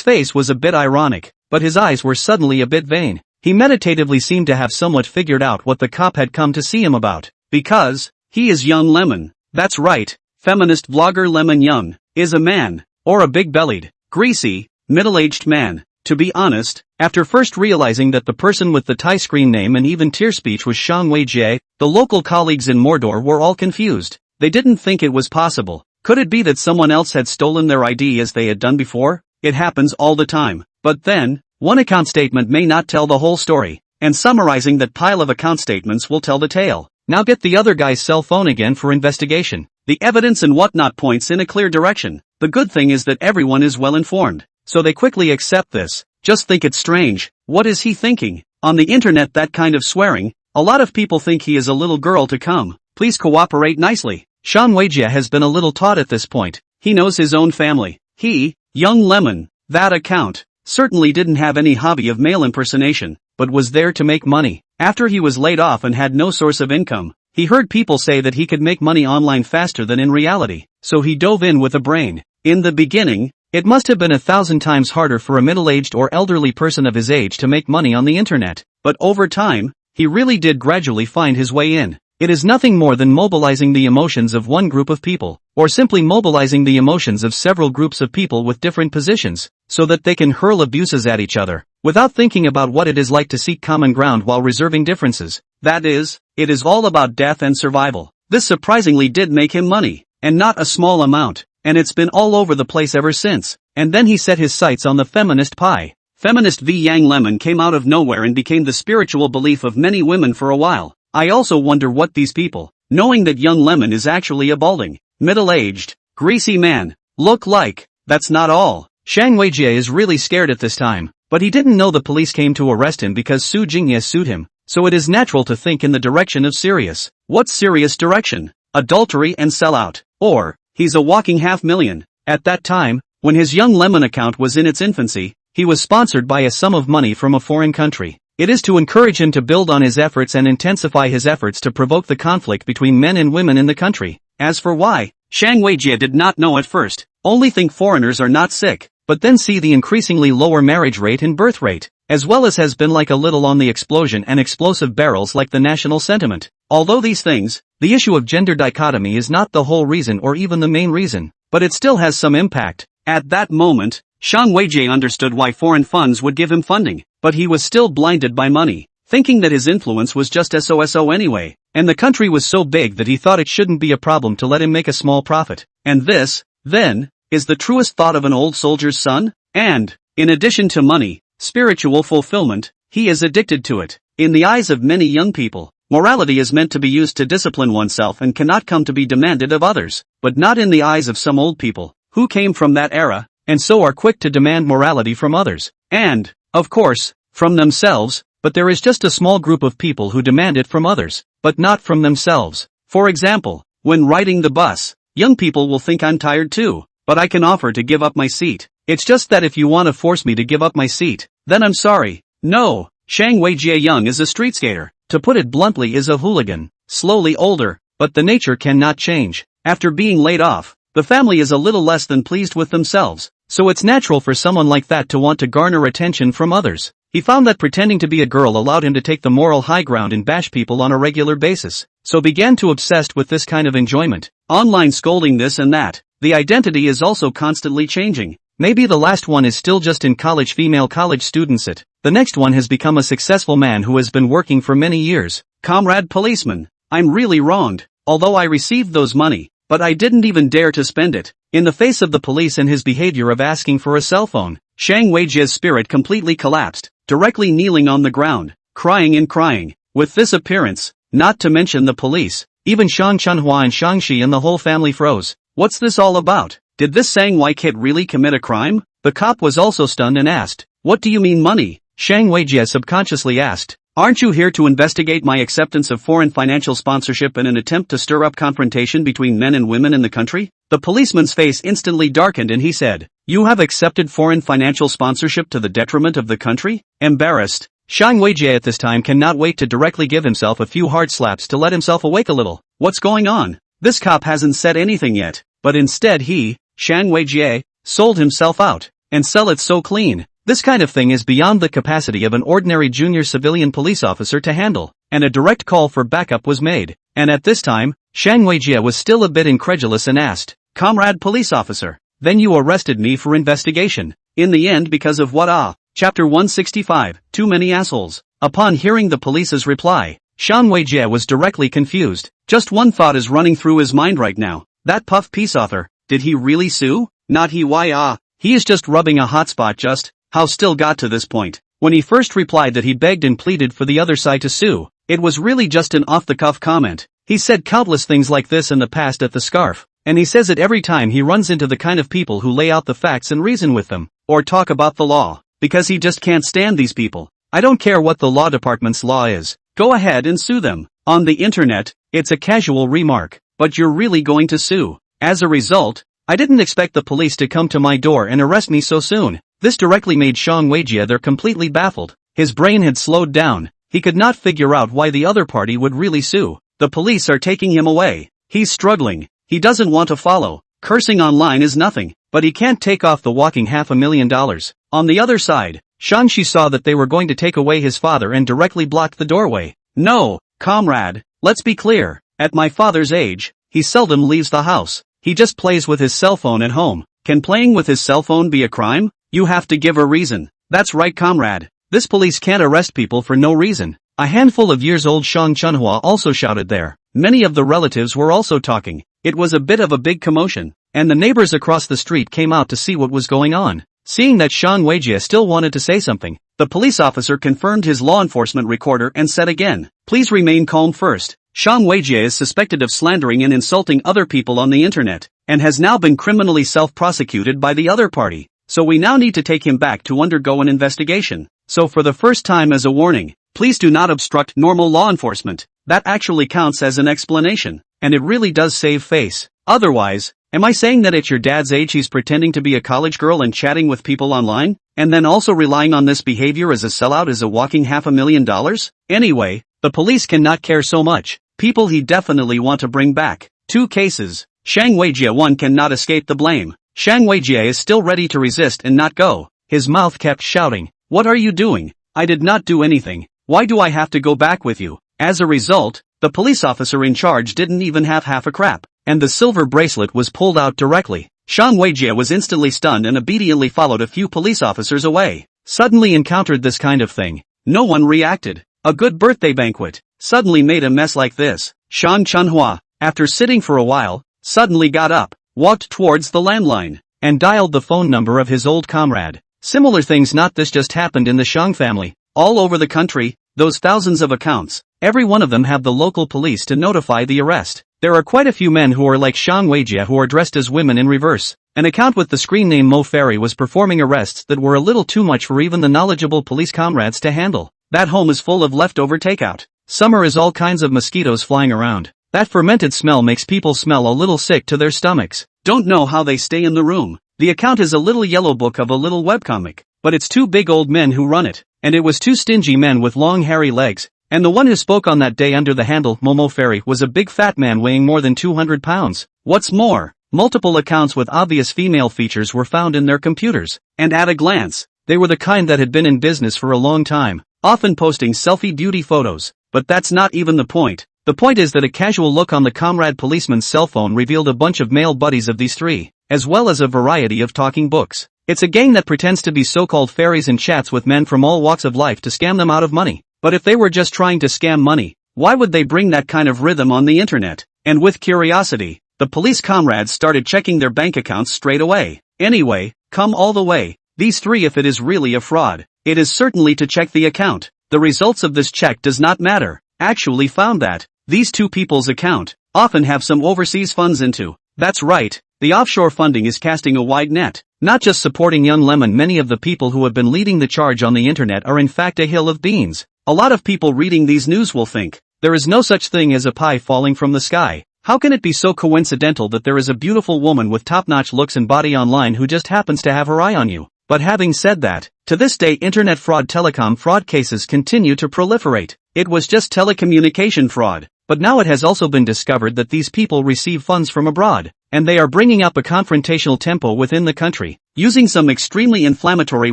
face was a bit ironic, but his eyes were suddenly a bit vain. He meditatively seemed to have somewhat figured out what the cop had come to see him about. Because, he is Young Lemon. That's right, feminist vlogger Lemon Young, is a man, or a big-bellied, greasy, middle-aged man. To be honest, after first realizing that the person with the Thai screen name and even tear speech was Shang Weijie, the local colleagues in Mordor were all confused. They didn't think it was possible. Could it be that someone else had stolen their ID as they had done before? It happens all the time. But then, one account statement may not tell the whole story, and summarizing that pile of account statements will tell the tale. Now get the other guy's cell phone again for investigation. The evidence and whatnot points in a clear direction. The good thing is that everyone is well informed, so they quickly accept this. Just think it's strange. What is he thinking? On the internet that kind of swearing, a lot of people think he is a little girl to come. Please cooperate nicely. Shang Weijie has been a little taught at this point. He knows his own family. He, Young Lemon, that account, certainly didn't have any hobby of male impersonation, but was there to make money. After he was laid off and had no source of income, He heard people say that he could make money online faster than in reality, so he dove in with a brain. In the beginning, it must have been 1,000 times harder for a middle-aged or elderly person of his age to make money on the internet, but over time, he really did gradually find his way in. It is nothing more than mobilizing the emotions of one group of people, or simply mobilizing the emotions of several groups of people with different positions, so that they can hurl abuses at each other, without thinking about what it is like to seek common ground while reserving differences. That is, it is all about death and survival. This surprisingly did make him money, and not a small amount, and it's been all over the place ever since. And then he set his sights on the feminist pie. Feminist v Yang Lemon came out of nowhere and became the spiritual belief of many women for a while. I also wonder what these people, knowing that young Lemon is actually a balding, middle-aged, greasy man, look like. That's not all. Shang Weijie is really scared at this time, but he didn't know the police came to arrest him because Su Jingye sued him, so it is natural to think in the direction of serious. What serious direction? Adultery and sellout. Or, he's a walking $500,000. At that time, when his young Lemon account was in its infancy, he was sponsored by a sum of money from a foreign country. It is to encourage him to build on his efforts and intensify his efforts to provoke the conflict between men and women in the country. As for why, Shang Weijie did not know at first, only think foreigners are not sick, but then see the increasingly lower marriage rate and birth rate, as well as has been like a little on the explosion and explosive barrels like the national sentiment. Although these things, the issue of gender dichotomy is not the whole reason or even the main reason, but it still has some impact. At that moment, Shang Weijie understood why foreign funds would give him funding, but he was still blinded by money, thinking that his influence was just so anyway, and the country was so big that he thought it shouldn't be a problem to let him make a small profit. And this, then, is the truest thought of an old soldier's son? And, in addition to money, spiritual fulfillment, he is addicted to it. In the eyes of many young people, morality is meant to be used to discipline oneself and cannot come to be demanded of others, but not in the eyes of some old people, who came from that era, and so are quick to demand morality from others, and, of course, from themselves, but there is just a small group of people who demand it from others, but not from themselves. For example, when riding the bus, young people will think I'm tired too, but I can offer to give up my seat. It's just that if you want to force me to give up my seat, then I'm sorry. No, Shang Weijie Young is a street skater, to put it bluntly is a hooligan, slowly older, but the nature cannot change. After being laid off, the family is a little less than pleased with themselves, so it's natural for someone like that to want to garner attention from others. He found that pretending to be a girl allowed him to take the moral high ground and bash people on a regular basis, so began to obsessed with this kind of enjoyment. Online scolding this and that. The identity is also constantly changing. Maybe the last one is still just in college, female college students it. The next one has become a successful man who has been working for many years. Comrade policeman, I'm really wronged, although I received those money, but I didn't even dare to spend it. In the face of the police and his behavior of asking for a cell phone, Shang Weijie's spirit completely collapsed, directly kneeling on the ground, crying and crying. With this appearance, not to mention the police, even Shang Chunhua and Shang-Chi and the whole family froze. What's this all about? Did this Sang Wei kid really commit a crime? The cop was also stunned and asked, what do you mean money? Shang Weijie subconsciously asked, aren't you here to investigate my acceptance of foreign financial sponsorship in an attempt to stir up confrontation between men and women in the country? The policeman's face instantly darkened and he said, you have accepted foreign financial sponsorship to the detriment of the country? Embarrassed, Shang Weijie at this time cannot wait to directly give himself a few hard slaps to let himself awake a little. What's going on? This cop hasn't said anything yet, but instead he, Shang Weijie, sold himself out, and sell it so clean. This kind of thing is beyond the capacity of an ordinary junior civilian police officer to handle, and a direct call for backup was made. And at this time, Shang Weijie was still a bit incredulous and asked, comrade police officer, then you arrested me for investigation. In the end because of what? Chapter 165, Too Many Assholes. Upon hearing the police's reply, Shang Weijie was directly confused. Just one thought is running through his mind right now. That puff peace author, did he really sue? Not he, why he is just rubbing a hot spot just, how still got to this point. When he first replied that he begged and pleaded for the other side to sue, it was really just an off-the-cuff comment. He said countless things like this in the past at the Scarf, and he says it every time he runs into the kind of people who lay out the facts and reason with them, or talk about the law, because he just can't stand these people. I don't care what the law department's law is, go ahead and sue them. On the internet, it's a casual remark, but you're really going to sue. As a result, I didn't expect the police to come to my door and arrest me so soon. This directly made Shang Weijie there completely baffled. His brain had slowed down, he could not figure out why the other party would really sue. the police are taking him away. He's struggling. He doesn't want to follow. Cursing online is nothing, but he can't take off the walking $500,000. On the other side, Shang-Chi saw that they were going to take away his father and directly blocked the doorway. No, comrade, let's be clear. At my father's age, he seldom leaves the house. He just plays with his cell phone at home. Can playing with his cell phone be a crime? You have to give a reason. That's right, comrade. This police can't arrest people for no reason. A handful of years old Shang Chunhua also shouted there. Many of the relatives were also talking. It was a bit of a big commotion, and the neighbors across the street came out to see what was going on. Seeing that Shang Weijie still wanted to say something, the police officer confirmed his law enforcement recorder and said again, "Please remain calm first. Shang Weijie is suspected of slandering and insulting other people on the internet, and has now been criminally self-prosecuted by the other party. So we now need to take him back to undergo an investigation. So for the first time as a warning, please do not obstruct normal law enforcement. That actually counts as an explanation, and it really does save face. Otherwise, am I saying that at your dad's age he's pretending to be a college girl and chatting with people online, and then also relying on this behavior as a sellout as a walking $500,000? Anyway, the police cannot care so much. People he definitely want to bring back. 2 cases. Shang Weijie 1 cannot escape the blame. Shang Weijie is still ready to resist and not go. His mouth kept shouting, "What are you doing? I did not do anything. Why do I have to go back with you?" As a result, the police officer in charge didn't even have half a crap, and the silver bracelet was pulled out directly. Shang Weijie was instantly stunned and obediently followed a few police officers away. Suddenly encountered this kind of thing. No one reacted. A good birthday banquet suddenly made a mess like this. Shang Chunhua, after sitting for a while, suddenly got up, walked towards the landline, and dialed the phone number of his old comrade. Similar things not this just happened in the Shang family. All over the country, those thousands of accounts, every one of them have the local police to notify the arrest. There are quite a few men who are like Shang Weijie who are dressed as women in reverse. An account with the screen name Mo Ferry was performing arrests that were a little too much for even the knowledgeable police comrades to handle. That home is full of leftover takeout. Summer is all kinds of mosquitoes flying around. That fermented smell makes people smell a little sick to their stomachs. Don't know how they stay in the room. The account is a little yellow book of a little webcomic, but it's 2 big old men who run it, and it was 2 stingy men with long hairy legs, and the one who spoke on that day under the handle Momo Ferry was a big fat man weighing more than 200 pounds. What's more, multiple accounts with obvious female features were found in their computers, and at a glance, they were the kind that had been in business for a long time, often posting selfie beauty photos. But that's not even the point. The point is that a casual look on the comrade policeman's cell phone revealed a bunch of male buddies of these 3, as well as a variety of talking books. It's a gang that pretends to be so-called fairies and chats with men from all walks of life to scam them out of money. But if they were just trying to scam money, why would they bring that kind of rhythm on the internet? And with curiosity, the police comrades started checking their bank accounts straight away. Anyway, come all the way. These 3 if it is really a fraud, it is certainly to check the account. The results of this check does not matter. Actually found that these 2 people's account often have some overseas funds into. That's right, the offshore funding is casting a wide net. Not just supporting young lemon, many of the people who have been leading the charge on the internet are in fact a hill of beans. A lot of people reading these news will think, there is no such thing as a pie falling from the sky. How can it be so coincidental that there is a beautiful woman with top-notch looks and body online who just happens to have her eye on you? But having said that, to this day internet fraud, telecom fraud cases continue to proliferate. It was just telecommunication fraud, but now it has also been discovered that these people receive funds from abroad, and they are bringing up a confrontational tempo within the country, using some extremely inflammatory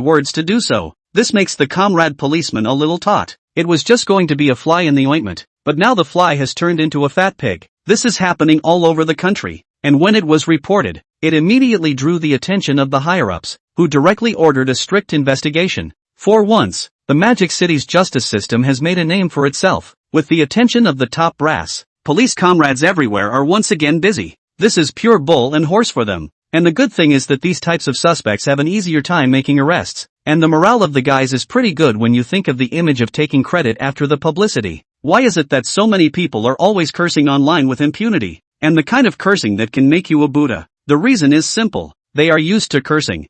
words to do so. This makes the comrade policeman a little taut. It was just going to be a fly in the ointment, but now the fly has turned into a fat pig. This is happening all over the country, and when it was reported, it immediately drew the attention of the higher-ups, who directly ordered a strict investigation. For once, the Magic City's justice system has made a name for itself. With the attention of the top brass, police comrades everywhere are once again busy. This is pure bull and horse for them. And the good thing is that these types of suspects have an easier time making arrests, and the morale of the guys is pretty good when you think of the image of taking credit after the publicity. Why is it that so many people are always cursing online with impunity, and the kind of cursing that can make you a Buddha? The reason is simple. They are used to cursing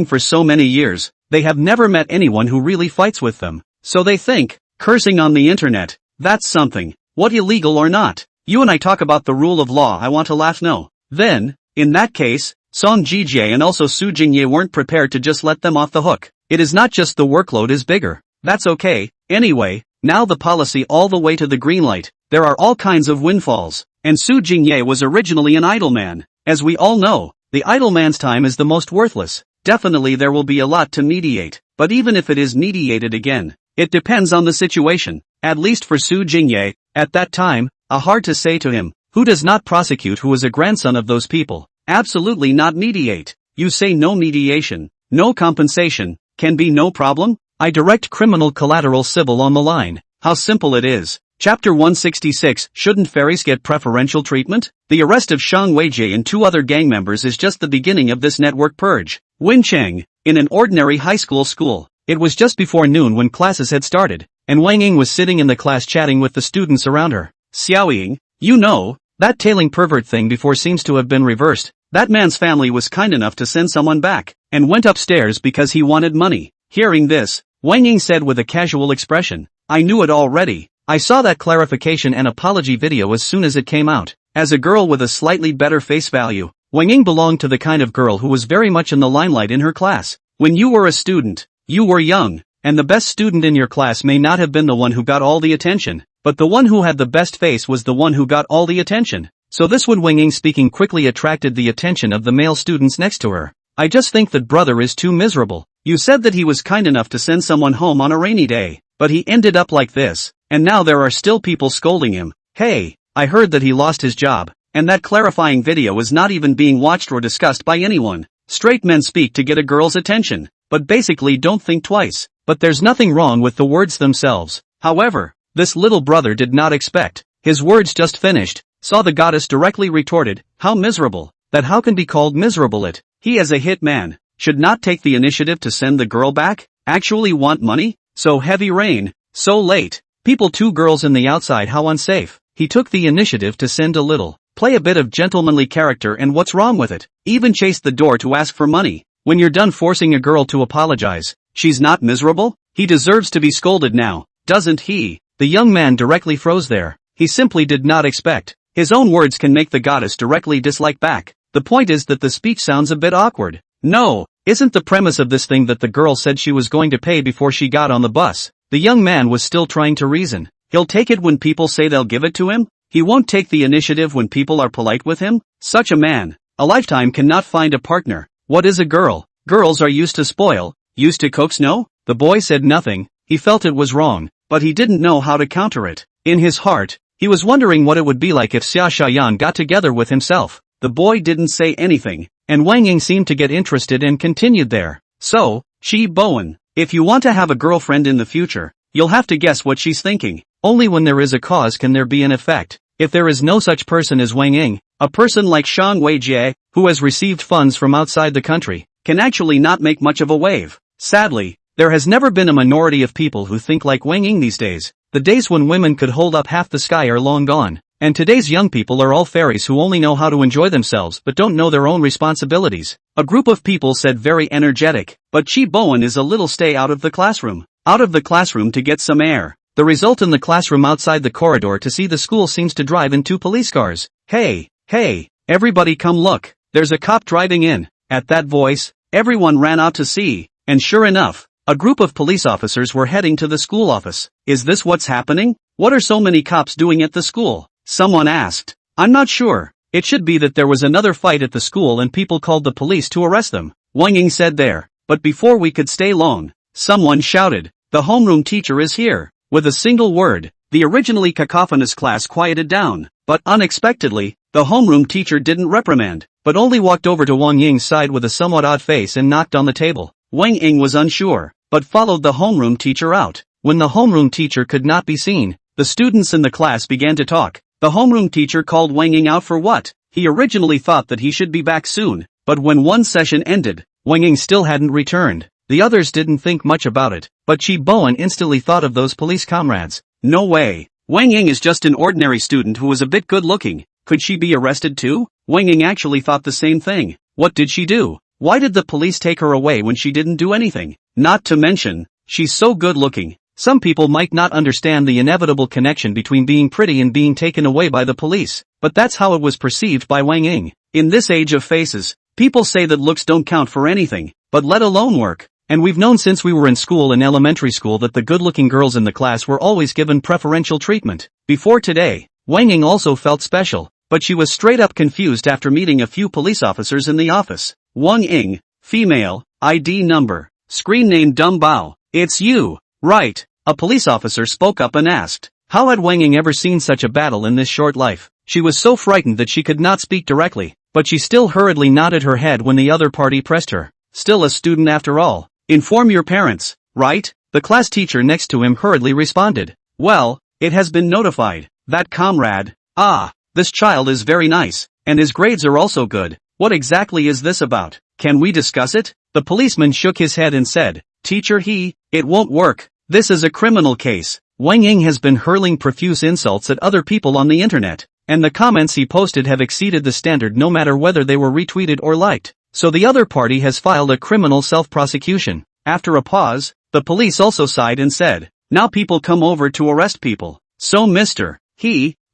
for so many years, they have never met anyone who really fights with them. So they think, cursing on the internet, that's something. What, illegal or not? You and I talk about the rule of law, I want to laugh no. Then, in that case, Song Jie and also Su Jingye weren't prepared to just let them off the hook. It is not just the workload is bigger. That's okay. Anyway, now the policy all the way to the green light. there are all kinds of windfalls. And Su Jingye was originally an idle man. As we all know, the idle man's time is the most worthless. Definitely there will be a lot to mediate, but even if it is mediated again, it depends on the situation. At least for Su Jingye, at that time, hard to say to him, who does not prosecute who is a grandson of those people. Absolutely not mediate. You say no mediation, no compensation, can be no problem? I direct criminal collateral civil on the line. How simple it is. Chapter 166, Shouldn't Fairies Get Preferential Treatment? The arrest of Shang Weijie and 2 other gang members is just the beginning of this network purge. Wencheng, in an ordinary high school. It was just before noon when classes had started, and Wang Ying was sitting in the class chatting with the students around her. Xiaoying, you know, that tailing pervert thing before seems to have been reversed. That man's family was kind enough to send someone back, and went upstairs because he wanted money. Hearing this, Wang Ying said with a casual expression, I knew it already. I saw that clarification and apology video as soon as it came out. As a girl with a slightly better face value, Wang Ying belonged to the kind of girl who was very much in the limelight in her class. When you were a student, you were young, and the best student in your class may not have been the one who got all the attention, but the one who had the best face was the one who got all the attention. So this one Wang Ying speaking quickly attracted the attention of the male students next to her. I just think that brother is too miserable. You said that he was kind enough to send someone home on a rainy day, but he ended up like this. And now there are still people scolding him. Hey, I heard that he lost his job, and that clarifying video is not even being watched or discussed by anyone. Straight men speak to get a girl's attention, but basically don't think twice. But there's nothing wrong with the words themselves. However, this little brother did not expect. His words just finished, saw the goddess directly retorted, how miserable. That how can be called miserable it? He as a hit man, should not take the initiative to send the girl back? Actually want money? So heavy rain, so late. People 2 girls in the outside how unsafe. He took the initiative to send a little. Play a bit of gentlemanly character and what's wrong with it? Even chased the door to ask for money. When you're done forcing a girl to apologize, she's not miserable? He deserves to be scolded now, doesn't he? The young man directly froze there. He simply did not expect. His own words can make the goddess directly dislike back. The point is that the speech sounds a bit awkward. No, isn't the premise of this thing that the girl said she was going to pay before she got on the bus? The young man was still trying to reason. He'll take it when people say they'll give it to him? He won't take the initiative when people are polite with him? Such a man, a lifetime cannot find a partner. What is a girl? Girls are used to spoil, used to coax no? The boy said nothing. He felt it was wrong, but he didn't know how to counter it. In his heart, he was wondering what it would be like if Xia Shayan got together with himself. The boy didn't say anything, and Wang Ying seemed to get interested and continued there. So, Shi Bowen, if you want to have a girlfriend in the future, you'll have to guess what she's thinking. Only when there is a cause can there be an effect. If there is no such person as Wang Ying, a person like Shang Weijie, who has received funds from outside the country, can actually not make much of a wave. Sadly, there has never been a minority of people who think like Wang Ying these days. The days when women could hold up half the sky are long gone. And today's young people are all fairies who only know how to enjoy themselves but don't know their own responsibilities. A group of people said very energetic, but Chi Bowen is a little stay out of the classroom. Out of the classroom to get some air. The result in the classroom outside the corridor to see the school seems to drive in 2 police cars. Hey, everybody come look, there's a cop driving in. At that voice, everyone ran out to see, and sure enough, a group of police officers were heading to the school office. Is this what's happening? What are so many cops doing at the school? Someone asked. I'm not sure. It should be that there was another fight at the school and people called the police to arrest them. Wang Ying said there. But before we could stay long, someone shouted, the homeroom teacher is here. With a single word, the originally cacophonous class quieted down. But unexpectedly, the homeroom teacher didn't reprimand, but only walked over to Wang Ying's side with a somewhat odd face and knocked on the table. Wang Ying was unsure, but followed the homeroom teacher out. When the homeroom teacher could not be seen, the students in the class began to talk. The homeroom teacher called Wang Ying out for what? He originally thought that he should be back soon, but when one session ended, Wang Ying still hadn't returned. The others didn't think much about it, but Chi Bowen instantly thought of those police comrades. No way. Wang Ying is just an ordinary student who was a bit good looking. Could she be arrested too? Wang Ying actually thought the same thing. What did she do? Why did the police take her away when she didn't do anything? Not to mention, she's so good looking. Some people might not understand the inevitable connection between being pretty and being taken away by the police, but that's how it was perceived by Wang Ying. In this age of faces, people say that looks don't count for anything, but let alone work. and we've known since we were in school in elementary school that the good-looking girls in the class were always given preferential treatment. Before today, Wang Ying also felt special, but she was straight up confused after meeting a few police officers in the office. Wang Ying, female, ID number, screen name Dumb Bao. It's you, right? A police officer spoke up and asked. How had Wang Ying ever seen such a battle in this short life? She was so frightened that she could not speak directly, but she still hurriedly nodded her head when the other party pressed her. Still a student after all. Inform your parents, right? The class teacher next to him hurriedly responded. Well, it has been notified. That comrade. Ah, this child is very nice, and his grades are also good. What exactly is this about? Can we discuss it? The policeman shook his head and said, Teacher, it won't work. This is a criminal case. Wang Ying has been hurling profuse insults at other people on the internet, and the comments he posted have exceeded the standard no matter whether they were retweeted or liked. So the other party has filed a criminal self-prosecution. After a pause, the police also sighed and said, Now people come over to arrest people. So Mr.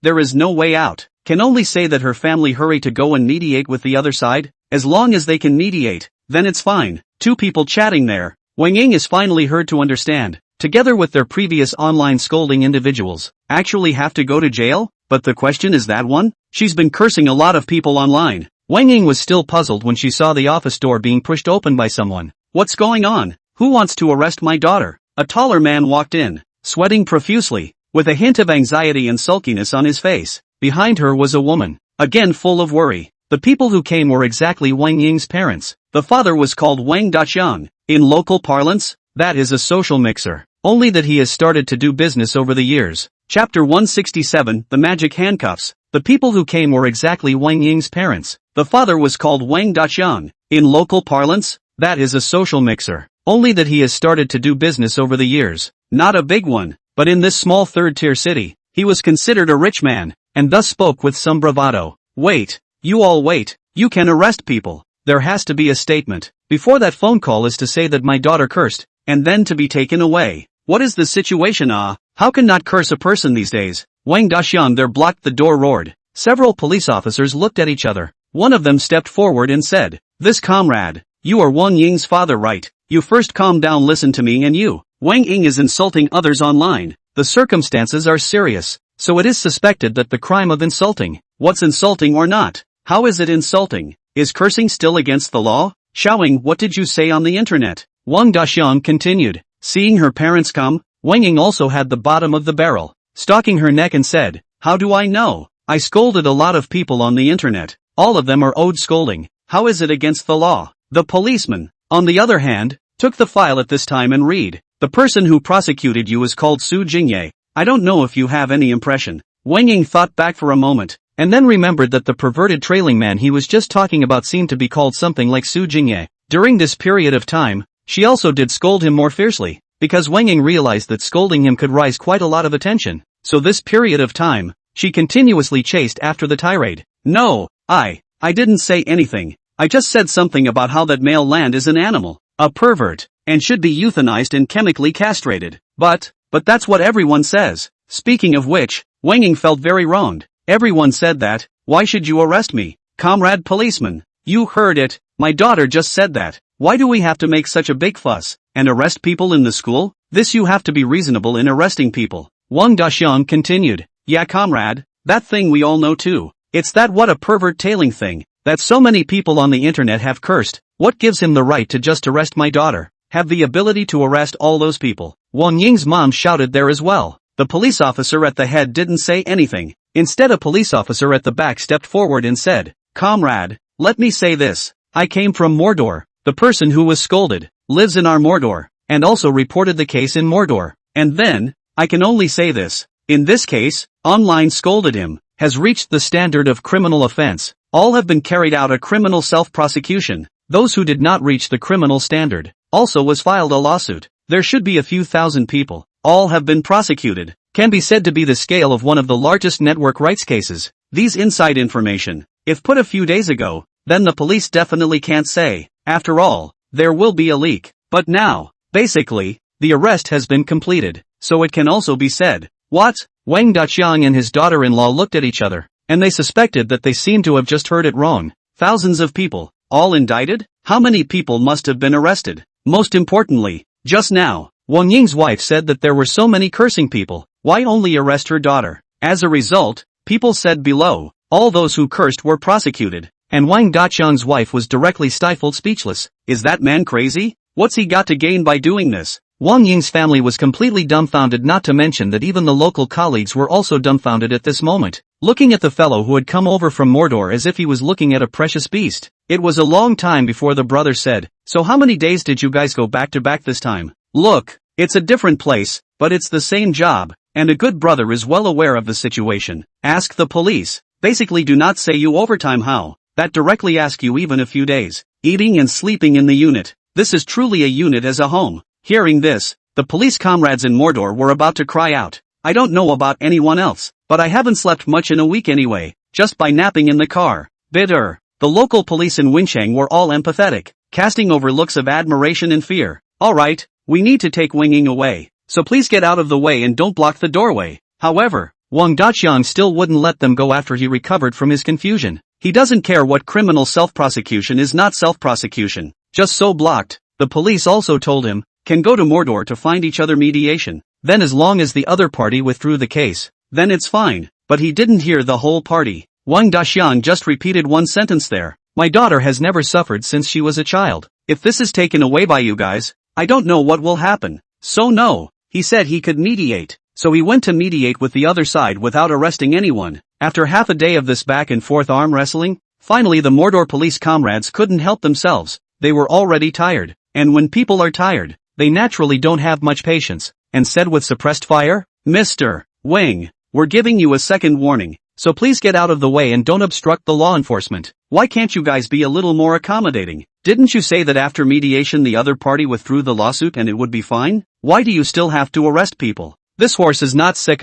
There is no way out. Can only say that her family hurry to go and mediate with the other side. As long as they can mediate, then it's fine. Two people chatting there. Wang Ying is finally heard to understand. Together with their previous online scolding, individuals actually have to go to jail? But the question is that one? She's been cursing a lot of people online. Wang Ying was still puzzled when she saw the office door being pushed open by someone. What's going on? Who wants to arrest my daughter? A taller man walked in, sweating profusely, with a hint of anxiety and sulkiness on his face. Behind her was a woman, again full of worry. The people who came were exactly Wang Ying's parents. The father was called Wang Daxiang. In local parlance, that is a social mixer. Only that he has started to do business over the years. Chapter 167, The Magic Handcuffs. The people who came were exactly Wang Ying's parents. The father was called Wang Daxiang. In local parlance, that is a social mixer. Only that he has started to do business over the years. Not a big one, but in this small third-tier city, he was considered a rich man, and thus spoke with some bravado. Wait, you all wait, you can arrest people. There has to be a statement. Before that phone call is to say that my daughter cursed, and then to be taken away. What is the situation? How can not curse a person these days? Wang Daxian there blocked the door roared. Several police officers looked at each other. One of them stepped forward and said, This comrade, you are Wang Ying's father, right? You first calm down, listen to me, and you. Wang Ying is insulting others online. The circumstances are serious, so it is suspected that the crime of insulting. What's insulting or not? How is it insulting? Is cursing still against the law? Xiaoying, what did you say on the internet? Wang Daxiang continued. Seeing her parents come, Wang Ying also had the bottom of the barrel, stalking her neck and said, How do I know? I scolded a lot of people on the internet. All of them are owed scolding. How is it against the law? The policeman, on the other hand, took the file at this time and read. The person who prosecuted you is called Su Jingye. I don't know if you have any impression. Wang Ying thought back for a moment, and then remembered that the perverted trailing man he was just talking about seemed to be called something like Su Jingye. During this period of time, she also did scold him more fiercely, because Wang Ying realized that scolding him could raise quite a lot of attention. So this period of time, she continuously chased after the tirade. No, I didn't say anything. I just said something about how that male land is an animal, a pervert, and should be euthanized and chemically castrated. But that's what everyone says. Speaking of which, Wang Ying felt very wronged. Everyone said that. Why should you arrest me, comrade policeman? You heard it. My daughter just said that. Why do we have to make such a big fuss and arrest people in the school? This you have to be reasonable in arresting people. Wang Daxiang continued. Yeah, comrade, that thing we all know too. It's that what a pervert tailing thing, that so many people on the internet have cursed. What gives him the right to just arrest my daughter? Have the ability to arrest all those people? Wang Ying's mom shouted there as well. The police officer at the head didn't say anything. Instead, a police officer at the back stepped forward and said, Comrade, let me say this. I came from Mordor. The person who was scolded lives in our Mordor, and also reported the case in Mordor. And then, I can only say this. In this case, online scolded him, has reached the standard of criminal offense. All have been carried out a criminal self-prosecution. Those who did not reach the criminal standard, also was filed a lawsuit. There should be a few thousand people. All have been prosecuted. Can be said to be the scale of one of the largest network rights cases. These inside information, if put a few days ago, then the police definitely can't say. After all, there will be a leak. But now, basically, the arrest has been completed, so it can also be said. What? Wang Daqiang and his daughter-in-law looked at each other, and they suspected that they seemed to have just heard it wrong. Thousands of people, all indicted? How many people must have been arrested? Most importantly, just now, Wang Ying's wife said that there were so many cursing people, why only arrest her daughter? As a result, people said below, all those who cursed were prosecuted, and Wang Daqiang's wife was directly stifled speechless. Is that man crazy? What's he got to gain by doing this? Wang Ying's family was completely dumbfounded, not to mention that even the local colleagues were also dumbfounded at this moment, looking at the fellow who had come over from Mordor as if he was looking at a precious beast. It was a long time before the brother said, so how many days did you guys go back to back this time? Look, it's a different place, but it's the same job, and a good brother is well aware of the situation. Ask the police. Basically do not say you overtime how, that directly ask you even a few days. Eating and sleeping in the unit. This is truly a unit as a home. Hearing this, the police comrades in Mordor were about to cry out. I don't know about anyone else, but I haven't slept much in a week anyway, just by napping in the car. Bitter. The local police in Winchang were all empathetic, casting over looks of admiration and fear. Alright, we need to take Wang Ying away, so please get out of the way and don't block the doorway. However, Wang Daqiang still wouldn't let them go after he recovered from his confusion. He doesn't care what criminal self-prosecution is not self-prosecution, just so blocked. The police also told him, can go to Mordor to find each other mediation, then as long as the other party withdrew the case, then it's fine, but he didn't hear the whole party. Wang Daqiang just repeated one sentence there. My daughter has never suffered since she was a child. If this is taken away by you guys, I don't know what will happen. So no, he said he could mediate, so he went to mediate with the other side without arresting anyone. After half a day of this back and forth arm wrestling, finally the Mordor police comrades couldn't help themselves. They were already tired, and when people are tired, they naturally don't have much patience, and said with suppressed fire, Mr. Wang, we're giving you a second warning, so please get out of the way and don't obstruct the law enforcement. Why can't you guys be a little more accommodating? Didn't you say that after mediation the other party withdrew the lawsuit and it would be fine? Why do you still have to arrest people? This horse is not sick.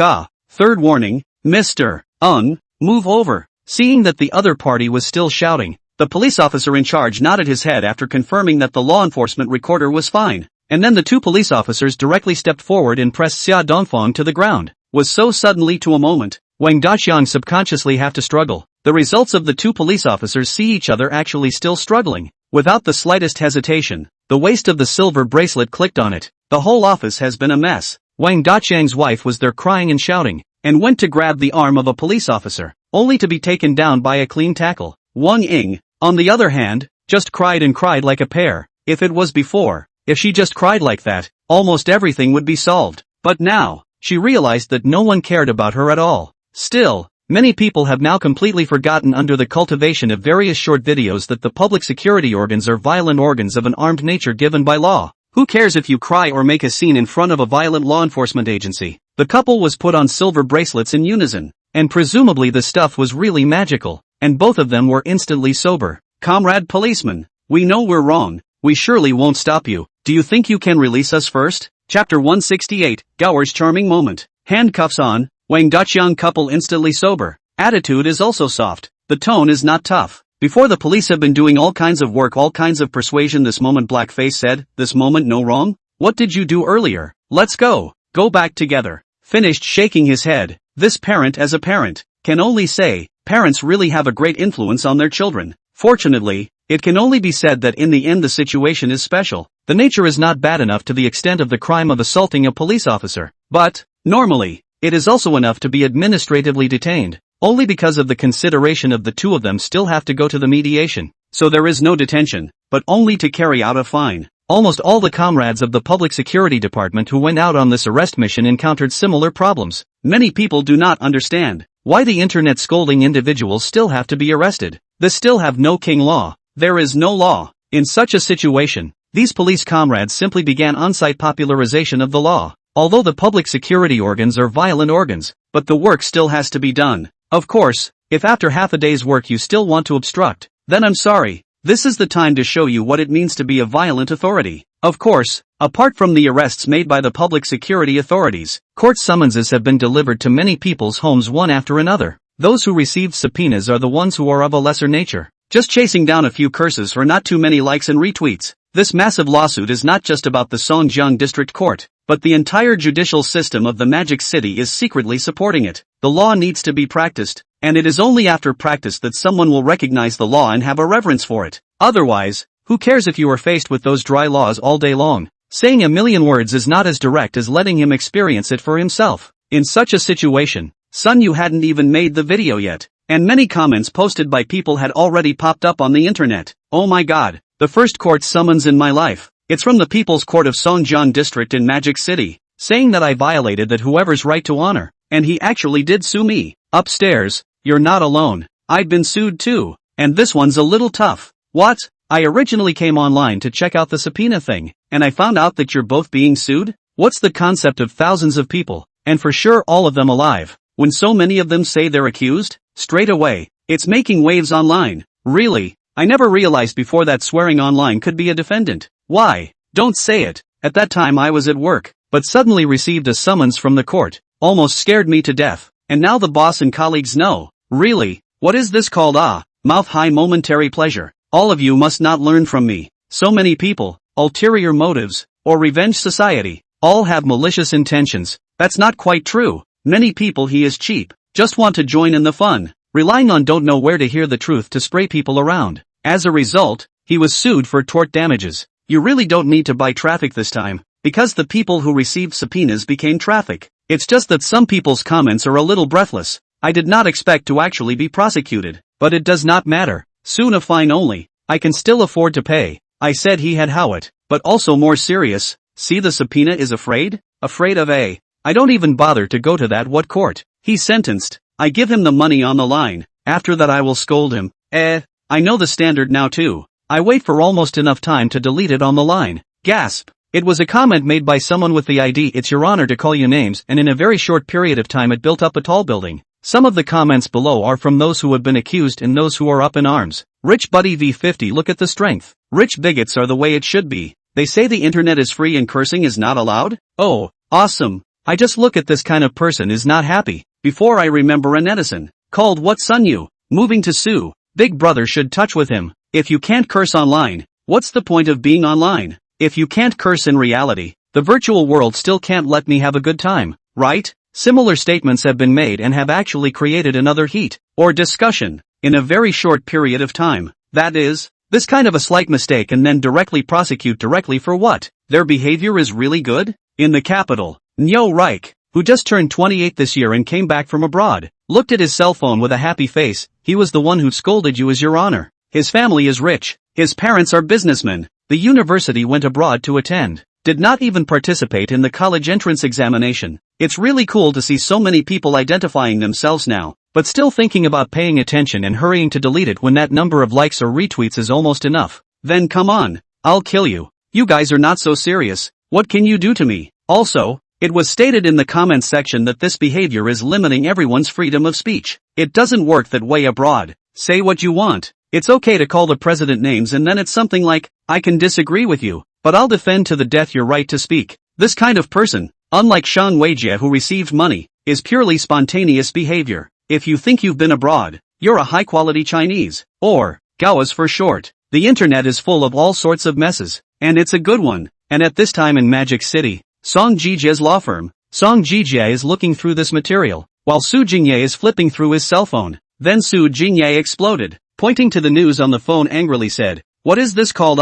Third warning, Mr. Move over. Seeing that the other party was still shouting, the police officer in charge nodded his head after confirming that the law enforcement recorder was fine. And then the two police officers directly stepped forward and pressed Xia Dongfang to the ground. Was so suddenly to a moment, Wang Daqiang subconsciously have to struggle. The results of the two police officers see each other actually still struggling. Without the slightest hesitation, the waist of the silver bracelet clicked on it. The whole office has been a mess. Wang Daqiang's wife was there crying and shouting, and went to grab the arm of a police officer, only to be taken down by a clean tackle. Wang Ying, on the other hand, just cried and cried like a pear. If it was before, if she just cried like that, almost everything would be solved. But now, she realized that no one cared about her at all. Still, many people have now completely forgotten under the cultivation of various short videos that the public security organs are violent organs of an armed nature given by law. Who cares if you cry or make a scene in front of a violent law enforcement agency? The couple was put on silver bracelets in unison, and presumably the stuff was really magical, and both of them were instantly sober. Comrade policeman, we know we're wrong. We surely won't stop you. Do you think you can release us first? Chapter 168, Gaoer's charming moment. Handcuffs on, Wang Daqiang couple instantly sober. Attitude is also soft. The tone is not tough. Before the police have been doing all kinds of work, all kinds of persuasion. This moment Blackface said, this moment no wrong? What did you do earlier? Let's go. Go back together. Finished shaking his head. This parent as a parent, can only say, parents really have a great influence on their children. Fortunately, it can only be said that in the end the situation is special. The nature is not bad enough to the extent of the crime of assaulting a police officer. But, normally, it is also enough to be administratively detained. Only because of the consideration of the two of them still have to go to the mediation. So there is no detention, but only to carry out a fine. Almost all the comrades of the public security department who went out on this arrest mission encountered similar problems. Many people do not understand why the internet scolding individuals still have to be arrested. They still have no king law. There is no law. In such a situation, these police comrades simply began on-site popularization of the law. Although the public security organs are violent organs, but the work still has to be done. Of course, if after half a day's work you still want to obstruct, then I'm sorry. This is the time to show you what it means to be a violent authority. Of course, apart from the arrests made by the public security authorities, court summonses have been delivered to many people's homes one after another. Those who received subpoenas are the ones who are of a lesser nature, just chasing down a few curses for not too many likes and retweets. This massive lawsuit is not just about the Songjiang District Court, but the entire judicial system of the Magic City is secretly supporting it. The law needs to be practiced, and it is only after practice that someone will recognize the law and have a reverence for it. Otherwise, Who cares if you are faced with those dry laws all day long? Saying a million words is not as direct as letting him experience it for himself. In such a situation, Sun Yu hadn't even made the video yet, and many comments posted by people had already popped up on the internet. Oh my god, the first court summons in my life. It's from the People's Court of Songjiang District in Magic City, saying that I violated that whoever's right to honor, and he actually did sue me. Upstairs, you're not alone. I've been sued too, and this one's a little tough. What? I originally came online to check out the subpoena thing, and I found out that you're both being sued? What's the concept of thousands of people, and for sure all of them alive, when so many of them say they're accused? Straight away, it's making waves online. Really? I never realized before that swearing online could be a defendant. Why? Don't say it. At that time I was at work, but suddenly received a summons from the court. Almost scared me to death, and now the boss and colleagues know. Really? What is this called? Mouth high momentary pleasure. All of you must not learn from me. So many people, ulterior motives, or revenge society, all have malicious intentions. That's not quite true. Many people he is cheap, just want to join in the fun, relying on don't know where to hear the truth to spray people around. As a result, he was sued for tort damages. You really don't need to buy traffic this time, because the people who received subpoenas became traffic. It's just that some people's comments are a little breathless. I did not expect to actually be prosecuted, but it does not matter. Soon a fine only. I can still afford to pay. I said he had how it, but also more serious. See, the subpoena is afraid? Afraid of a. I don't even bother to go to that. What court? He's sentenced. I give him the money on the line. After that I will scold him. I know the standard now too. I wait for almost enough time to delete it on the line. Gasp. It was a comment made by someone with the ID "It's your honor to call you names," and in a very short period of time it built up a tall building. Some of the comments below are from those who have been accused and those who are up in arms. Rich Buddy V50, look at the strength. Rich bigots are the way it should be. They say the internet is free and cursing is not allowed? Oh, awesome. I just look at this kind of person is not happy. Before I remember a netizen called what Sun Yu, moving to sue. Big brother should touch with him. If you can't curse online, what's the point of being online? If you can't curse in reality, the virtual world still can't let me have a good time, right? Similar statements have been made and have actually created another heat, or discussion, in a very short period of time. That is, this kind of a slight mistake and then directly prosecute directly for what? Their behavior is really good? In the capital, Nyo Reich, who just turned 28 this year and came back from abroad, looked at his cell phone with a happy face. He was the one who scolded you as your honor. His family is rich. His parents are businessmen. The university went abroad to attend. Did not even participate in the college entrance examination. It's really cool to see so many people identifying themselves now, but still thinking about paying attention and hurrying to delete it when that number of likes or retweets is almost enough. Then come on, I'll kill you. You guys are not so serious. What can you do to me? Also, it was stated in the comments section that this behavior is limiting everyone's freedom of speech. It doesn't work that way abroad. Say what you want. It's okay to call the president names and then it's something like, I can disagree with you, but I'll defend to the death your right to speak. This kind of person, unlike Shang Weijie who received money, is purely spontaneous behavior. If you think you've been abroad, you're a high-quality Chinese, or Gaoas for short. The internet is full of all sorts of messes, and it's a good one. And at this time in Magic City, Song Jijie's law firm, Song Jijie is looking through this material, while Su Jingye is flipping through his cell phone. Then Su Jingye exploded, pointing to the news on the phone angrily said, "What is this called?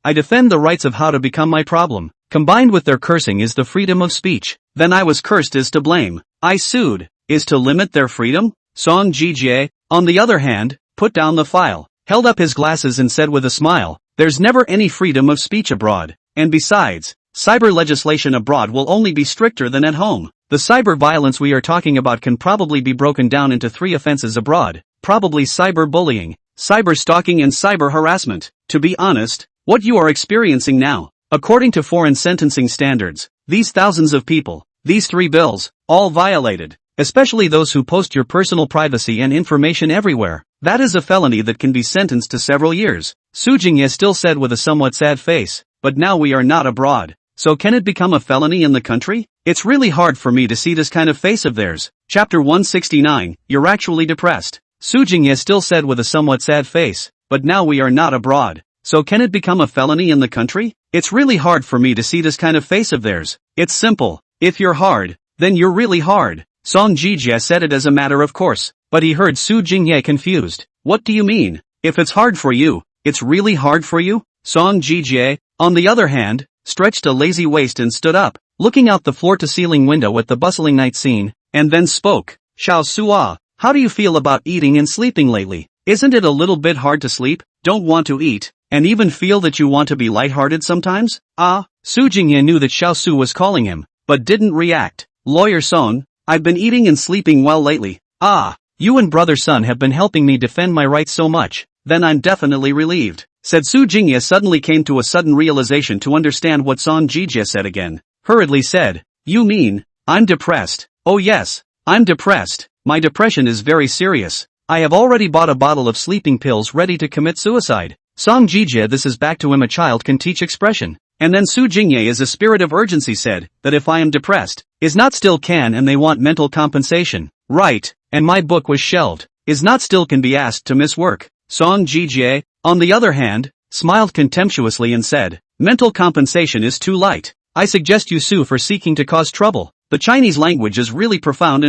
I defend the rights of how to become my problem. Combined with their cursing is the freedom of speech. Then I was cursed is to blame. I sued, is to limit their freedom?" Song Jijie, on the other hand, put down the file, held up his glasses and said with a smile, "There's never any freedom of speech abroad. And besides, cyber legislation abroad will only be stricter than at home. The cyber violence we are talking about can probably be broken down into 3 offenses abroad, probably cyber bullying, cyber stalking and cyber harassment. To be honest, what you are experiencing now, according to foreign sentencing standards, these thousands of people, these 3 bills, all violated, especially those who post your personal privacy and information everywhere. That is a felony that can be sentenced to several years." Su Jingye still said with a somewhat sad face, "But now we are not abroad. So can it become a felony in the country? It's really hard for me to see this kind of face of theirs." Chapter 169, You're actually depressed. Su Jingye still said with a somewhat sad face, "But now we are not abroad. So can it become a felony in the country? It's really hard for me to see this kind of face of theirs. It's simple. If you're hard, then you're really hard." Song Jijie said it as a matter of course, but he heard Su Jingye confused. "What do you mean? If it's hard for you, it's really hard for you? Song Jijie, on the other hand, stretched a lazy waist and stood up, looking out the floor-to-ceiling window at the bustling night scene, and then spoke. Xiao Sua, how do you feel about eating and sleeping lately? Isn't it a little bit hard to sleep, don't want to eat, and even feel that you want to be lighthearted sometimes? Su Jingye knew that Xiao Su was calling him, but didn't react. Lawyer Song, I've been eating and sleeping well lately. You and brother Sun have been helping me defend my rights so much, then I'm definitely relieved, said Su Jingye. Suddenly came to a sudden realization to understand what Song Jijie said again. Hurriedly said, you mean, I'm depressed? Oh yes, I'm depressed. My depression is very serious. I have already bought a bottle of sleeping pills ready to commit suicide. Song Jijie, this is back to him. A child can teach expression. And then Su Jingye, as a spirit of urgency, said, that if I am depressed, is not still can and they want mental compensation. Right, and my book was shelved, is not still can be asked to miss work. Song Jijie, on the other hand, smiled contemptuously and said, mental compensation is too light. I suggest you sue for seeking to cause trouble. The Chinese language is really profound,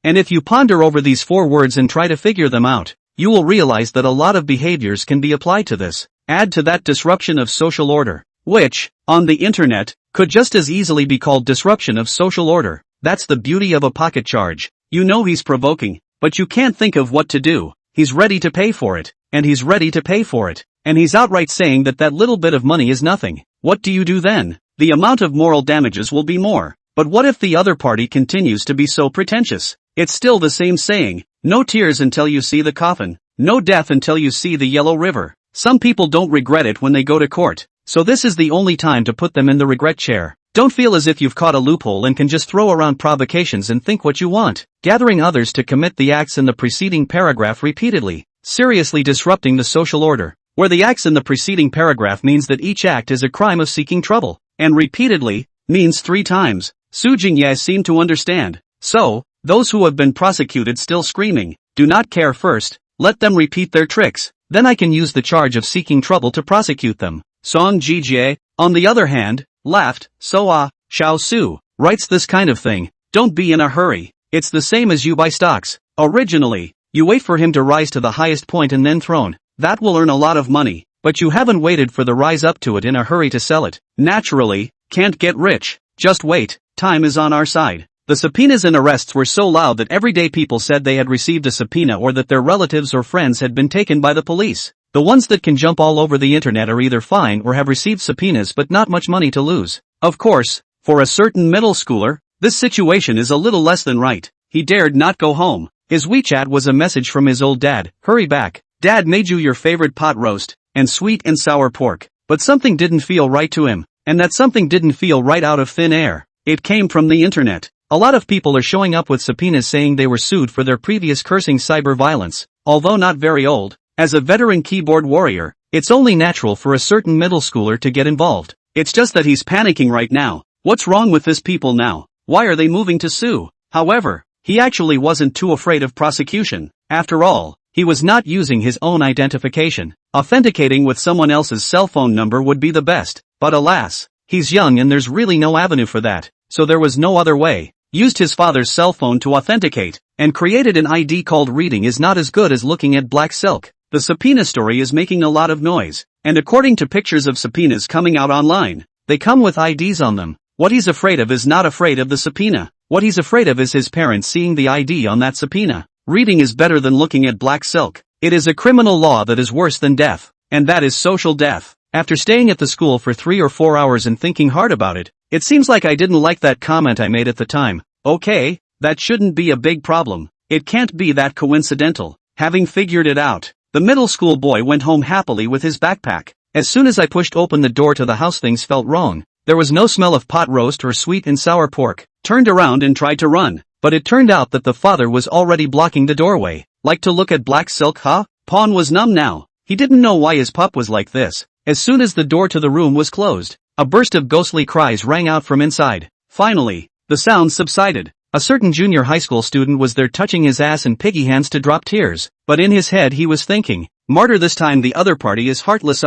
and if you ponder over these 4 words and try to figure them out, you will realize that a lot of behaviors can be applied to this. Add to that disruption of social order, which, on the internet, could just as easily be called disruption of social order. That's the beauty of a pocket charge. You know he's provoking, but you can't think of what to do. He's ready to pay for it, and he's ready to pay for it, and he's outright saying that that little bit of money is nothing. What do you do then? The amount of moral damages will be more. But what if the other party continues to be so pretentious? It's still the same saying, no tears until you see the coffin, no death until you see the yellow river. Some people don't regret it when they go to court, so this is the only time to put them in the regret chair. Don't feel as if you've caught a loophole and can just throw around provocations and think what you want, gathering others to commit the acts in the preceding paragraph repeatedly, seriously disrupting the social order, where the acts in the preceding paragraph means that each act is a crime of seeking trouble, and repeatedly means 3 times. Su Jingye seemed to understand. So, those who have been prosecuted still screaming, do not care first, let them repeat their tricks, then I can use the charge of seeking trouble to prosecute them. Song Jijie, on the other hand, laughed. Xiao Su writes this kind of thing, don't be in a hurry, it's the same as you buy stocks. Originally, you wait for him to rise to the highest point and then thrown, that will earn a lot of money, but you haven't waited for the rise up to it in a hurry to sell it. Naturally, can't get rich, just wait, time is on our side. The subpoenas and arrests were so loud that everyday people said they had received a subpoena or that their relatives or friends had been taken by the police. The ones that can jump all over the internet are either fine or have received subpoenas but not much money to lose. Of course, for a certain middle schooler, this situation is a little less than right. He dared not go home. His WeChat was a message from his old dad, hurry back, dad made you your favorite pot roast, and sweet and sour pork. But something didn't feel right to him, and that something didn't feel right out of thin air. It came from the internet. A lot of people are showing up with subpoenas saying they were sued for their previous cursing cyber violence. Although not very old, as a veteran keyboard warrior, it's only natural for a certain middle schooler to get involved. It's just that he's panicking right now. What's wrong with this people now? Why are they moving to sue? However, he actually wasn't too afraid of prosecution. After all, he was not using his own identification. Authenticating with someone else's cell phone number would be the best, but alas, he's young and there's really no avenue for that, so there was no other way. Used his father's cell phone to authenticate, and created an ID called reading is not as good as looking at black silk. The subpoena story is making a lot of noise, and according to pictures of subpoenas coming out online, they come with IDs on them. What he's afraid of is not afraid of the subpoena. What he's afraid of is his parents seeing the ID on that subpoena. Reading is better than looking at black silk. It is a criminal law that is worse than death, and that is social death. After staying at the school for 3 or 4 hours and thinking hard about it, it seems like I didn't like that comment I made at the time. Okay, that shouldn't be a big problem. It can't be that coincidental. Having figured it out, the middle school boy went home happily with his backpack. As soon as I pushed open the door to the house, things felt wrong. There was no smell of pot roast or sweet and sour pork. Turned around and tried to run, but it turned out that the father was already blocking the doorway. Like to look at black silk, huh? Pawn was numb now. He didn't know why his pup was like this. As soon as the door to the room was closed, a burst of ghostly cries rang out from inside. Finally, the sounds subsided. A certain junior high school student was there touching his ass and piggy hands to drop tears, but in his head he was thinking, martyr, this time the other party is heartless.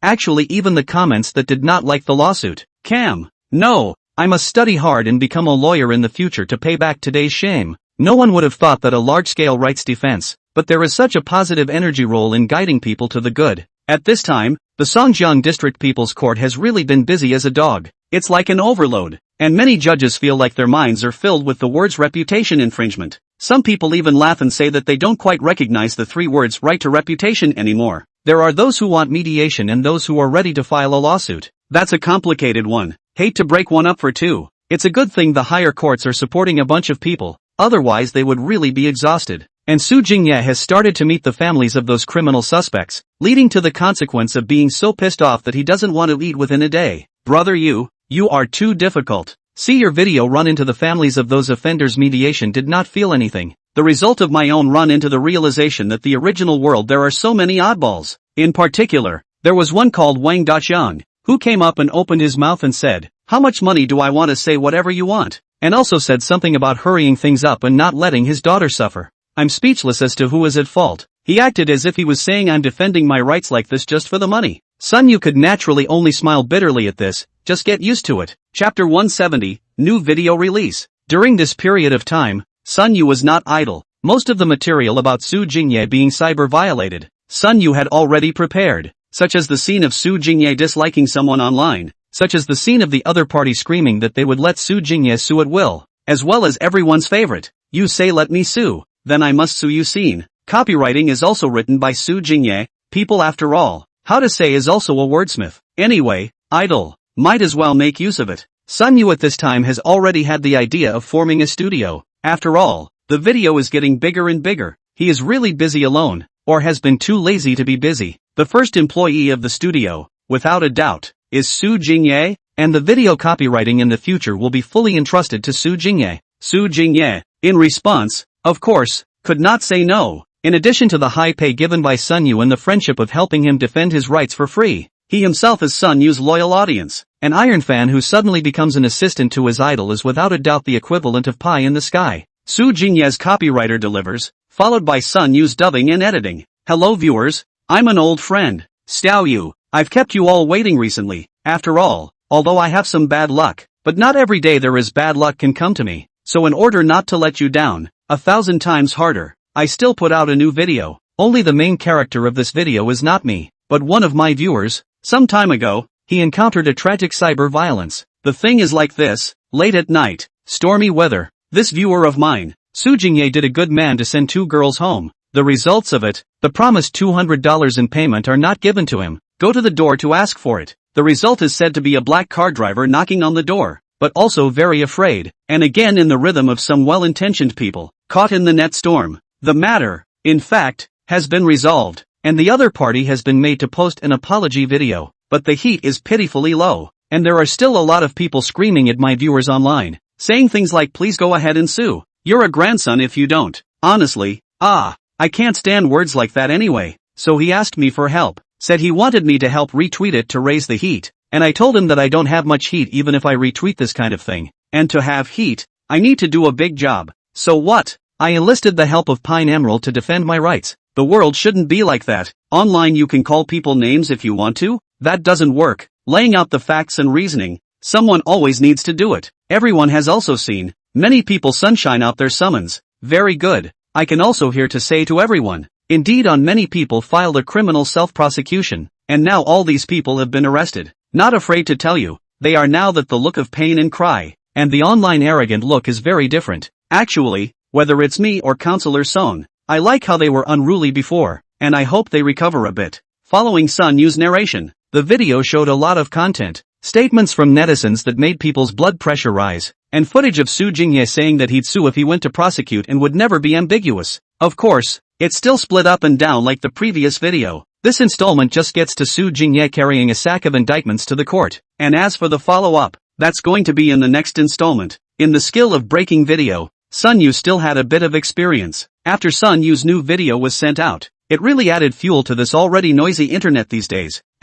Actually, even the comments that did not like the lawsuit. Cam. No, I must study hard and become a lawyer in the future to pay back today's shame. No one would have thought that a large-scale rights defense, but there is such a positive energy role in guiding people to the good. At this time, the The Songjiang District People's Court has really been busy as a dog. It's like an overload, and many judges feel like their minds are filled with the words reputation infringement. Some people even laugh and say that they don't quite recognize the three words right to reputation anymore. There are those who want mediation and those who are ready to file a lawsuit. That's a complicated one. Hate to break one up for two. It's a good thing the higher courts are supporting a bunch of people, otherwise they would really be exhausted. And Su Jingye has started to meet the families of those criminal suspects, leading to the consequence of being so pissed off that he doesn't want to eat within a day. Brother, you are too difficult. See your video run into the families of those offenders. Mediation did not feel anything. The result of my own run into the realization that the original world there are so many oddballs. In particular, there was one called Wang Daqiang, who came up and opened his mouth and said, "How much money do I want to say whatever you want?" And also said something about hurrying things up and not letting his daughter suffer. I'm speechless as to who is at fault. He acted as if he was saying I'm defending my rights like this just for the money. Sun Yu could naturally only smile bitterly at this. Just get used to it. Chapter 170, New Video Release. During this period of time, Sun Yu was not idle. Most of the material about Su Jingye being cyber-violated, Sun Yu had already prepared, such as the scene of Su Jingye disliking someone online, such as the scene of the other party screaming that they would let Su Jingye sue at will, as well as everyone's favorite, "You say let me sue, then I must sue you" scene. Copywriting is also written by Su Jingye. People, after all, how to say is also a wordsmith. Anyway, idle. Might as well make use of it. Sun Yu at this time has already had the idea of forming a studio. After all, the video is getting bigger and bigger. He is really busy alone, or has been too lazy to be busy. The first employee of the studio, without a doubt, is Su Jingye, and the video copywriting in the future will be fully entrusted to Su Jingye. Su Jingye, in response, of course, could not say no. In addition to the high pay given by Sun Yu and the friendship of helping him defend his rights for free, he himself is Sun Yu's loyal audience. An Iron fan who suddenly becomes an assistant to his idol is without a doubt the equivalent of pie in the sky. Su Jingye's copywriter delivers, followed by Sun Yu's dubbing and editing. Hello viewers, I'm an old friend, Xiao Yu. I've kept you all waiting recently. After all, although I have some bad luck, but not every day there is bad luck can come to me. So in order not to let you down, 1,000 times harder, I still put out a new video. Only the main character of this video is not me, but one of my viewers. Some time ago, he encountered a tragic cyber violence. The thing is like this: late at night, stormy weather. This viewer of mine, Su Jingye, did a good man to send 2 girls home. The results of it, the promised $200 in payment are not given to him. Go to the door to ask for it. The result is said to be a black car driver knocking on the door, but also very afraid, and again in the rhythm of some well-intentioned people, caught in the net storm. The matter, in fact, has been resolved, and the other party has been made to post an apology video, but the heat is pitifully low, and there are still a lot of people screaming at my viewers online, saying things like please go ahead and sue. You're a grandson if you don't. Honestly, I can't stand words like that anyway. So he asked me for help, said he wanted me to help retweet it to raise the heat, and I told him that I don't have much heat even if I retweet this kind of thing, and to have heat, I need to do a big job. So what? I enlisted the help of Pine Emerald to defend my rights. The world shouldn't be like that. Online you can call people names if you want to. That doesn't work. Laying out the facts and reasoning, someone always needs to do it. Everyone has also seen many people sunshine out their summons. Very good. I can also hear to say to everyone, indeed on many people filed a criminal self-prosecution, and now all these people have been arrested. Not afraid to tell you, they are now that the look of pain and cry, and the online arrogant look is very different. Actually, whether it's me or Counselor Song, I like how they were unruly before, and I hope they recover a bit. Following Sun Yu's narration, the video showed a lot of content, statements from netizens that made people's blood pressure rise, and footage of Su Jingye saying that he'd sue if he went to prosecute and would never be ambiguous. Of course, it's still split up and down like the previous video. This installment just gets to Su Jingye carrying a sack of indictments to the court, and as for the follow-up, that's going to be in the next installment. In the skill of breaking video, Sun Yu still had a bit of experience. After Sun Yu's new video was sent out, it really added fuel to this already noisy internet these days. *********.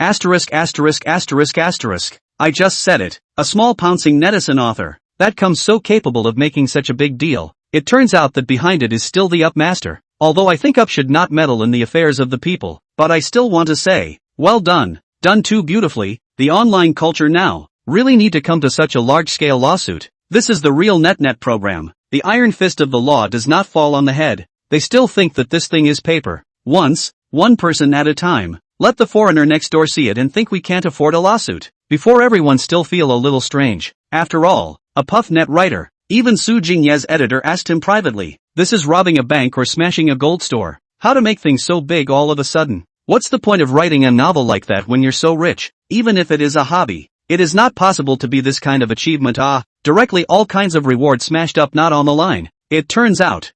I just said it. A small pouncing netizen author, that comes so capable of making such a big deal. It turns out that behind it is still the Up master. Although I think Up should not meddle in the affairs of the people, but I still want to say, well done. Done too beautifully. The online culture now really need to come to such a large-scale lawsuit. This is the real NetNet program. The iron fist of the law does not fall on the head. They still think that this thing is paper. Once, one person at a time. Let the foreigner next door see it and think we can't afford a lawsuit. Before everyone still feel a little strange. After all, a PuffNet writer. Even Su Jingye's editor asked him privately, this is robbing a bank or smashing a gold store. How to make things so big all of a sudden? What's the point of writing a novel like that when you're so rich? Even if it is a hobby, it is not possible to be this kind of achievement. Directly all kinds of rewards smashed up, not on the line. It turns out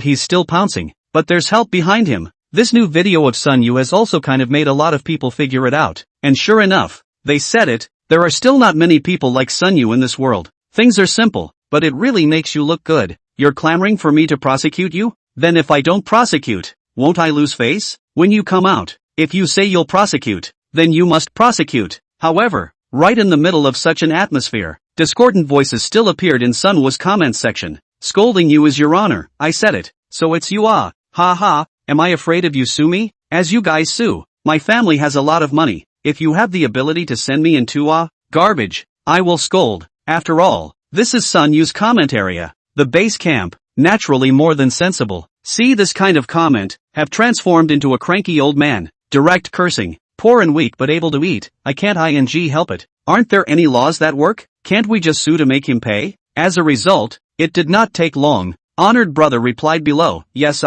he's still pouncing, but there's help behind him. This new video of Sun Yu has also kind of made a lot of people figure it out, and sure enough, they said it, there are still not many people like Sun Yu in this world. Things are simple, but it really makes you look good. You're clamoring for me to prosecute you? Then if I don't prosecute, won't I lose face? When you come out, if you say you'll prosecute, then you must prosecute. However, right in the middle of such an atmosphere, discordant voices still appeared in Sunwa's comments section. Scolding you is your honor, I said it, so it's you ha ha, am I afraid of you? Sue me? As you guys sue, my family has a lot of money, if you have the ability to send me into garbage, I will scold. After all, this is Sun Yu's comment area, the base camp, naturally more than sensible. See, this kind of comment, have transformed into a cranky old man, direct cursing, poor and weak but able to eat, I can't help it. Aren't there any laws that work? Can't we just sue to make him pay? As a result, it did not take long. Honored brother replied below, yes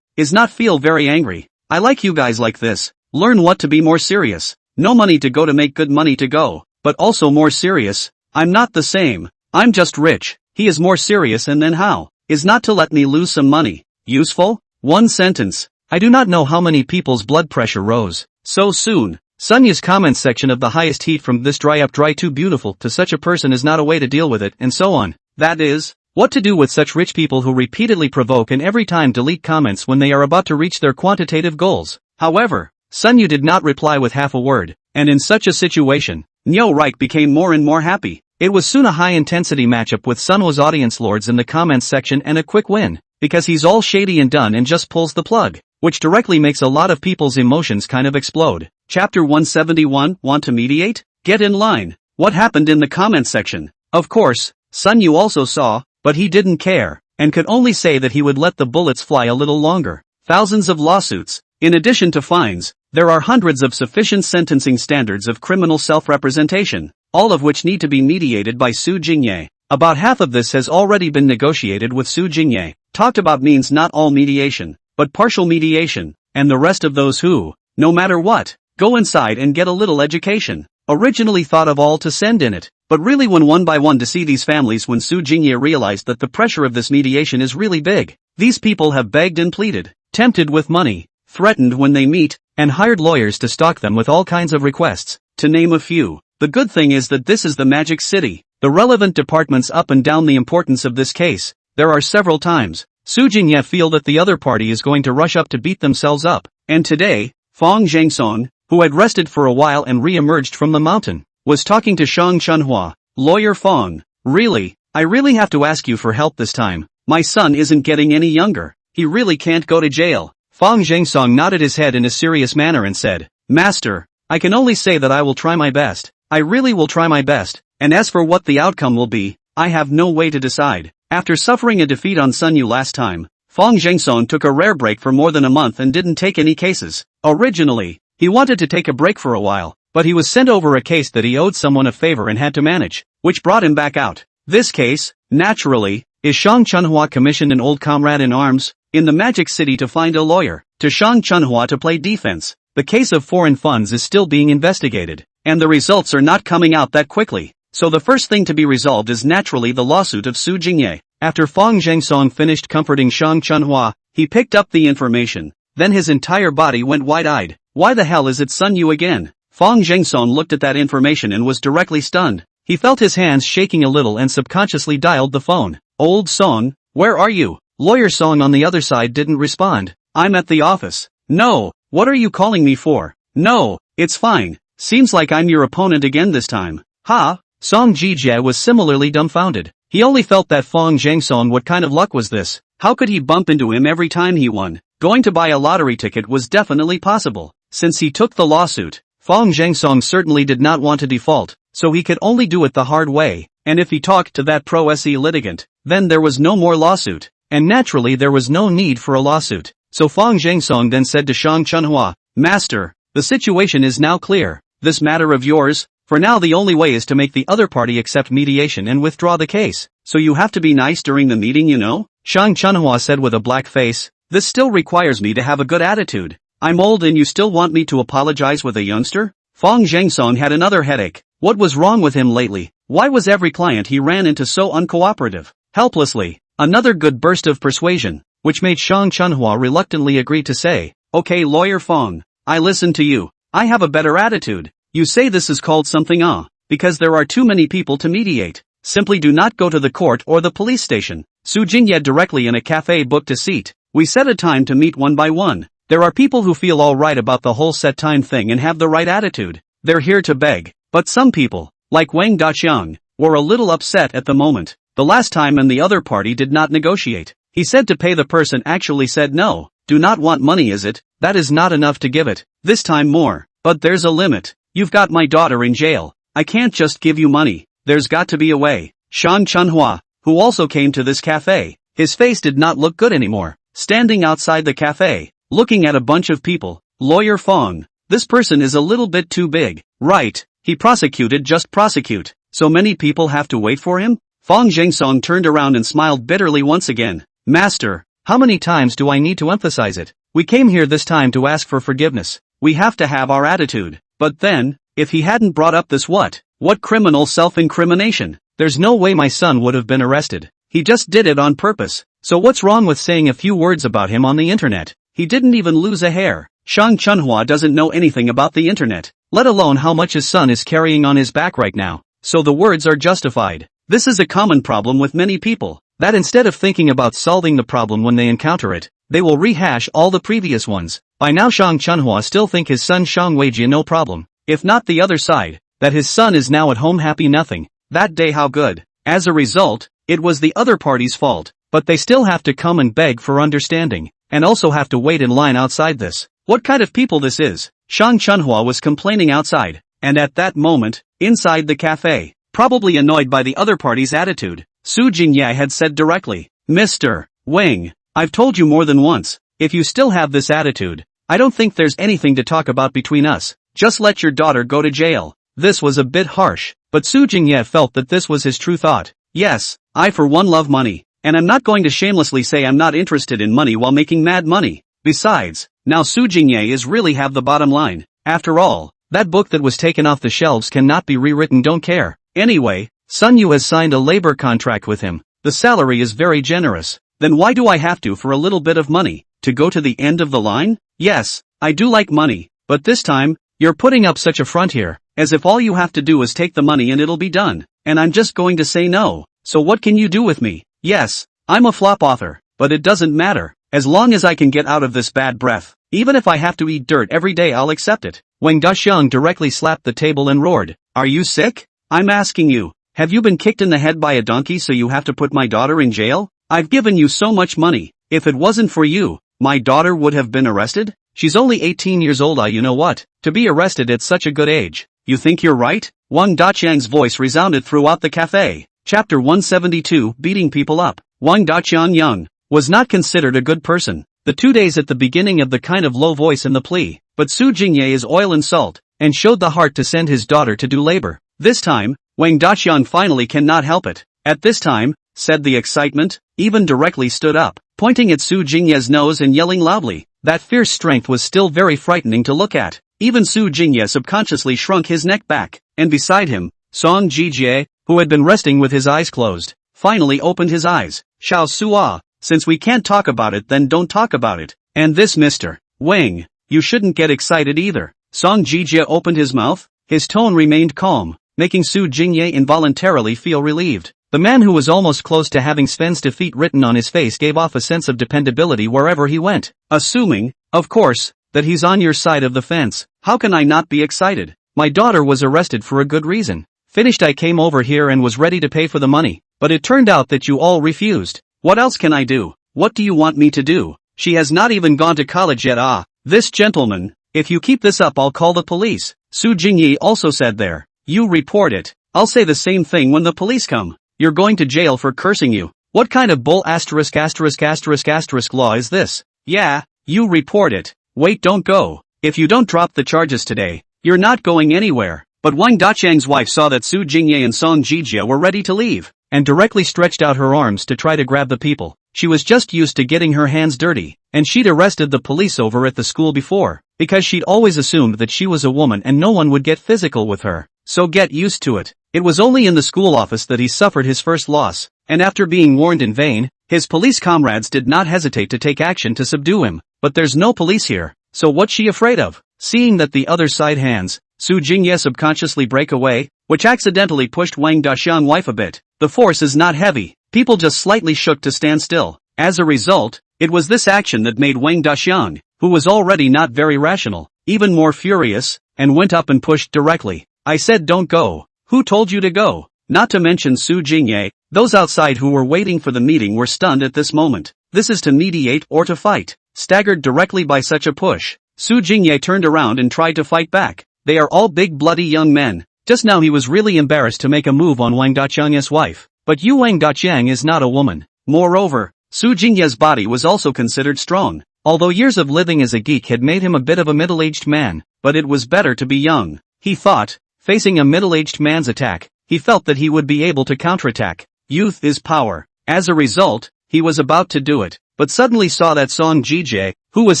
is not feel very angry. I like you guys like this. Learn what to be more serious. No money to go to make good money to go, but also more serious. I'm not the same. I'm just rich. He is more serious, and then how? Is not to let me lose some money. Useful? One sentence. I do not know how many people's blood pressure rose so soon. Sunya's comments section of the highest heat from this dry too beautiful to such a person is not a way to deal with it, and so on. That is, what to do with such rich people who repeatedly provoke and every time delete comments when they are about to reach their quantitative goals. However, Sunyu did not reply with half a word, and in such a situation, Nyo Reich became more and more happy. It was soon a high-intensity matchup with Sunwa's audience lords in the comments section and a quick win, because he's all shady and done and just pulls the plug, which directly makes a lot of people's emotions kind of explode. Chapter 171, Want to mediate? Get in line. What happened in the comments section? Of course, Sunyu also saw, but he didn't care, and could only say that he would let the bullets fly a little longer. Thousands of lawsuits. In addition to fines, there are hundreds of sufficient sentencing standards of criminal self-representation, all of which need to be mediated by Su Jingye. About half of this has already been negotiated with Su Jingye. Talked about means not all mediation, but partial mediation, and the rest of those who, no matter what, go inside and get a little education. Originally thought of all to send in it, but really went one by one to see these families when Su Jingye realized that the pressure of this mediation is really big. These people have begged and pleaded, tempted with money, threatened when they meet, and hired lawyers to stalk them with all kinds of requests, to name a few. The good thing is that this is the Magic City. The relevant departments up and down the importance of this case. There are several times. Su Jingye feel that the other party is going to rush up to beat themselves up, and today, Fong Zhengsong, who had rested for a while and re-emerged from the mountain, was talking to Shang Chunhua. Lawyer Fong, really, I really have to ask you for help this time. My son isn't getting any younger. He really can't go to jail. Fong Zhengsong nodded his head in a serious manner and said, Master, I can only say that I will try my best. I really will try my best, and as for what the outcome will be, I have no way to decide. After suffering a defeat on Sunyu last time, Fong Zhengsong took a rare break for more than a month and didn't take any cases. Originally, he wanted to take a break for a while, but he was sent over a case that he owed someone a favor and had to manage, which brought him back out. This case, naturally, is Shang Chunhua commissioned an old comrade in arms, in the Magic City to find a lawyer, to Shang Chunhua to play defense. The case of foreign funds is still being investigated, and the results are not coming out that quickly. So the first thing to be resolved is naturally the lawsuit of Su Jingye. After Fong Zhengsong finished comforting Shang Chunhua, he picked up the information, then his entire body went wide-eyed. Why the hell is it Sun Yu again? Fong Zhengsong looked at that information and was directly stunned. He felt his hands shaking a little and subconsciously dialed the phone. Old Song, where are you? Lawyer Song on the other side didn't respond. I'm at the office. No, what are you calling me for? No, it's fine. Seems like I'm your opponent again this time. Ha? Song Jijie was similarly dumbfounded. He only felt that Fong Zhengsong, what kind of luck was this? How could he bump into him every time he won? Going to buy a lottery ticket was definitely possible. Since he took the lawsuit, Fong Zhengsong certainly did not want to default, so he could only do it the hard way, and if he talked to that pro-SE litigant, then there was no more lawsuit, and naturally there was no need for a lawsuit. So Fong Zhengsong then said to Shang Chunhua, Master, the situation is now clear. This matter of yours, for now the only way is to make the other party accept mediation and withdraw the case. So you have to be nice during the meeting, you know? Shang Chunhua said with a black face. This still requires me to have a good attitude. I'm old and you still want me to apologize with a youngster? Fong Zhengsong had another headache. What was wrong with him lately? Why was every client he ran into so uncooperative? Helplessly, another good burst of persuasion, which made Shang Chunhua reluctantly agree to say, okay lawyer Fong, I listen to you. I have a better attitude. You say this is called something because there are too many people to mediate. Simply do not go to the court or the police station. Su Jingye directly in a cafe booked a seat. We set a time to meet one by one. There are people who feel alright about the whole set time thing and have the right attitude. They're here to beg. But some people, like Wang Daqiang, were a little upset at the moment. The last time and the other party did not negotiate. He said to pay the person actually said no. Do not want money is it? That is not enough to give it. This time more. But there's a limit. You've got my daughter in jail. I can't just give you money. There's got to be a way. Shang Chunhua, who also came to this cafe, his face did not look good anymore. Standing outside the cafe, looking at a bunch of people. Lawyer Fong, this person is a little bit too big. Right, he prosecuted just prosecute. So many people have to wait for him? Fong Zhengsong turned around and smiled bitterly once again. Master, how many times do I need to emphasize it? We came here this time to ask for forgiveness. We have to have our attitude. But then, if he hadn't brought up this what criminal self-incrimination? There's no way my son would have been arrested. He just did it on purpose. So what's wrong with saying a few words about him on the internet? He didn't even lose a hair. Shang Chunhua doesn't know anything about the internet, let alone how much his son is carrying on his back right now. So the words are justified. This is a common problem with many people, that instead of thinking about solving the problem when they encounter it, they will rehash all the previous ones. By now Shang Chunhua still think his son Shang Weijie no problem. If not the other side, that his son is now at home happy nothing. That day how good. As a result, it was the other party's fault. But they still have to come and beg for understanding, and also have to wait in line outside this. What kind of people this is? Shang Chunhua was complaining outside, and at that moment, inside the cafe, probably annoyed by the other party's attitude, Su Jingye had said directly, Mr. Wang, I've told you more than once, if you still have this attitude, I don't think there's anything to talk about between us. Just let your daughter go to jail. This was a bit harsh, but Su Jingye felt that this was his true thought. Yes, I for one love money. And I'm not going to shamelessly say I'm not interested in money while making mad money. Besides, now Su Jingye is really have the bottom line. After all, that book that was taken off the shelves cannot be rewritten don't care. Anyway, Sun Yu has signed a labor contract with him. The salary is very generous. Then why do I have to for a little bit of money, to go to the end of the line? Yes, I do like money, but this time, you're putting up such a front here, as if all you have to do is take the money and it'll be done. And I'm just going to say no. So what can you do with me? Yes, I'm a flop author, but it doesn't matter, as long as I can get out of this bad breath. Even if I have to eat dirt every day I'll accept it. Wang Daqiang directly slapped the table and roared, Are you sick? I'm asking you, have you been kicked in the head by a donkey so you have to put my daughter in jail? I've given you so much money. If it wasn't for you, my daughter would have been arrested? She's only 18 years old. You know what? To be arrested at such a good age. You think you're right? Wang Daqiang's voice resounded throughout the cafe. Chapter 172, Beating People Up. Wang Daqiang Young was not considered a good person. The 2 days at the beginning of the kind of low voice in the plea, but Su Jingye is oil and salt, and showed the heart to send his daughter to do labor. This time, Wang Daqiang finally cannot help it. At this time, said the excitement, even directly stood up, pointing at Su Jingye's nose and yelling loudly. That fierce strength was still very frightening to look at. Even Su Jingye subconsciously shrunk his neck back, and beside him, Song Jijie, who had been resting with his eyes closed, finally opened his eyes. Xiao Sua, since we can't talk about it then don't talk about it. And this Mr. Wang, you shouldn't get excited either. Song Jijie opened his mouth, his tone remained calm, making Su Jingye involuntarily feel relieved. The man who was almost close to having Sven's defeat written on his face gave off a sense of dependability wherever he went. Assuming, of course, that he's on your side of the fence, how can I not be excited? My daughter was arrested for a good reason. Finished, I came over here and was ready to pay for the money, but it turned out that you all refused. What else can I do? What do you want me to do? She has not even gone to college yet. This gentleman, if you keep this up I'll call the police. Su Jingyi also said there. You report it. I'll say the same thing when the police come. You're going to jail for cursing you. What kind of bull **** law is this? Yeah, you report it. Wait, don't go. if you don't drop the charges today, you're not going anywhere. But Wang Daqiang's wife saw that Su Jingye and Song Jijie were ready to leave, and directly stretched out her arms to try to grab the people. She was just used to getting her hands dirty, and she'd arrested the police over at the school before, because she'd always assumed that she was a woman and no one would get physical with her. So get used to it. It was only in the school office that he suffered his first loss, and after being warned in vain, his police comrades did not hesitate to take action to subdue him. But there's no police here, so what's she afraid of? Seeing that the other side hands, Su Jingye subconsciously break away, which accidentally pushed Wang Daqiang's wife a bit. The force is not heavy, people just slightly shook to stand still. As a result, it was this action that made Wang Daqiang, who was already not very rational, even more furious, and went up and pushed directly. I said don't go. Who told you to go? Not to mention Su Jingye. Those outside who were waiting for the meeting were stunned at this moment. This is to mediate or to fight. Staggered directly by such a push, Su Jingye turned around and tried to fight back. They are all big bloody young men. Just now he was really embarrassed to make a move on Wang Daqiang's wife. But Wang Daqiang is not a woman. Moreover, Su Jingye's body was also considered strong. Although years of living as a geek had made him a bit of a middle-aged man, but it was better to be young. He thought, facing a middle-aged man's attack, he felt that he would be able to counterattack. Youth is power. As a result, he was about to do it, but suddenly saw that Song Jijie, who was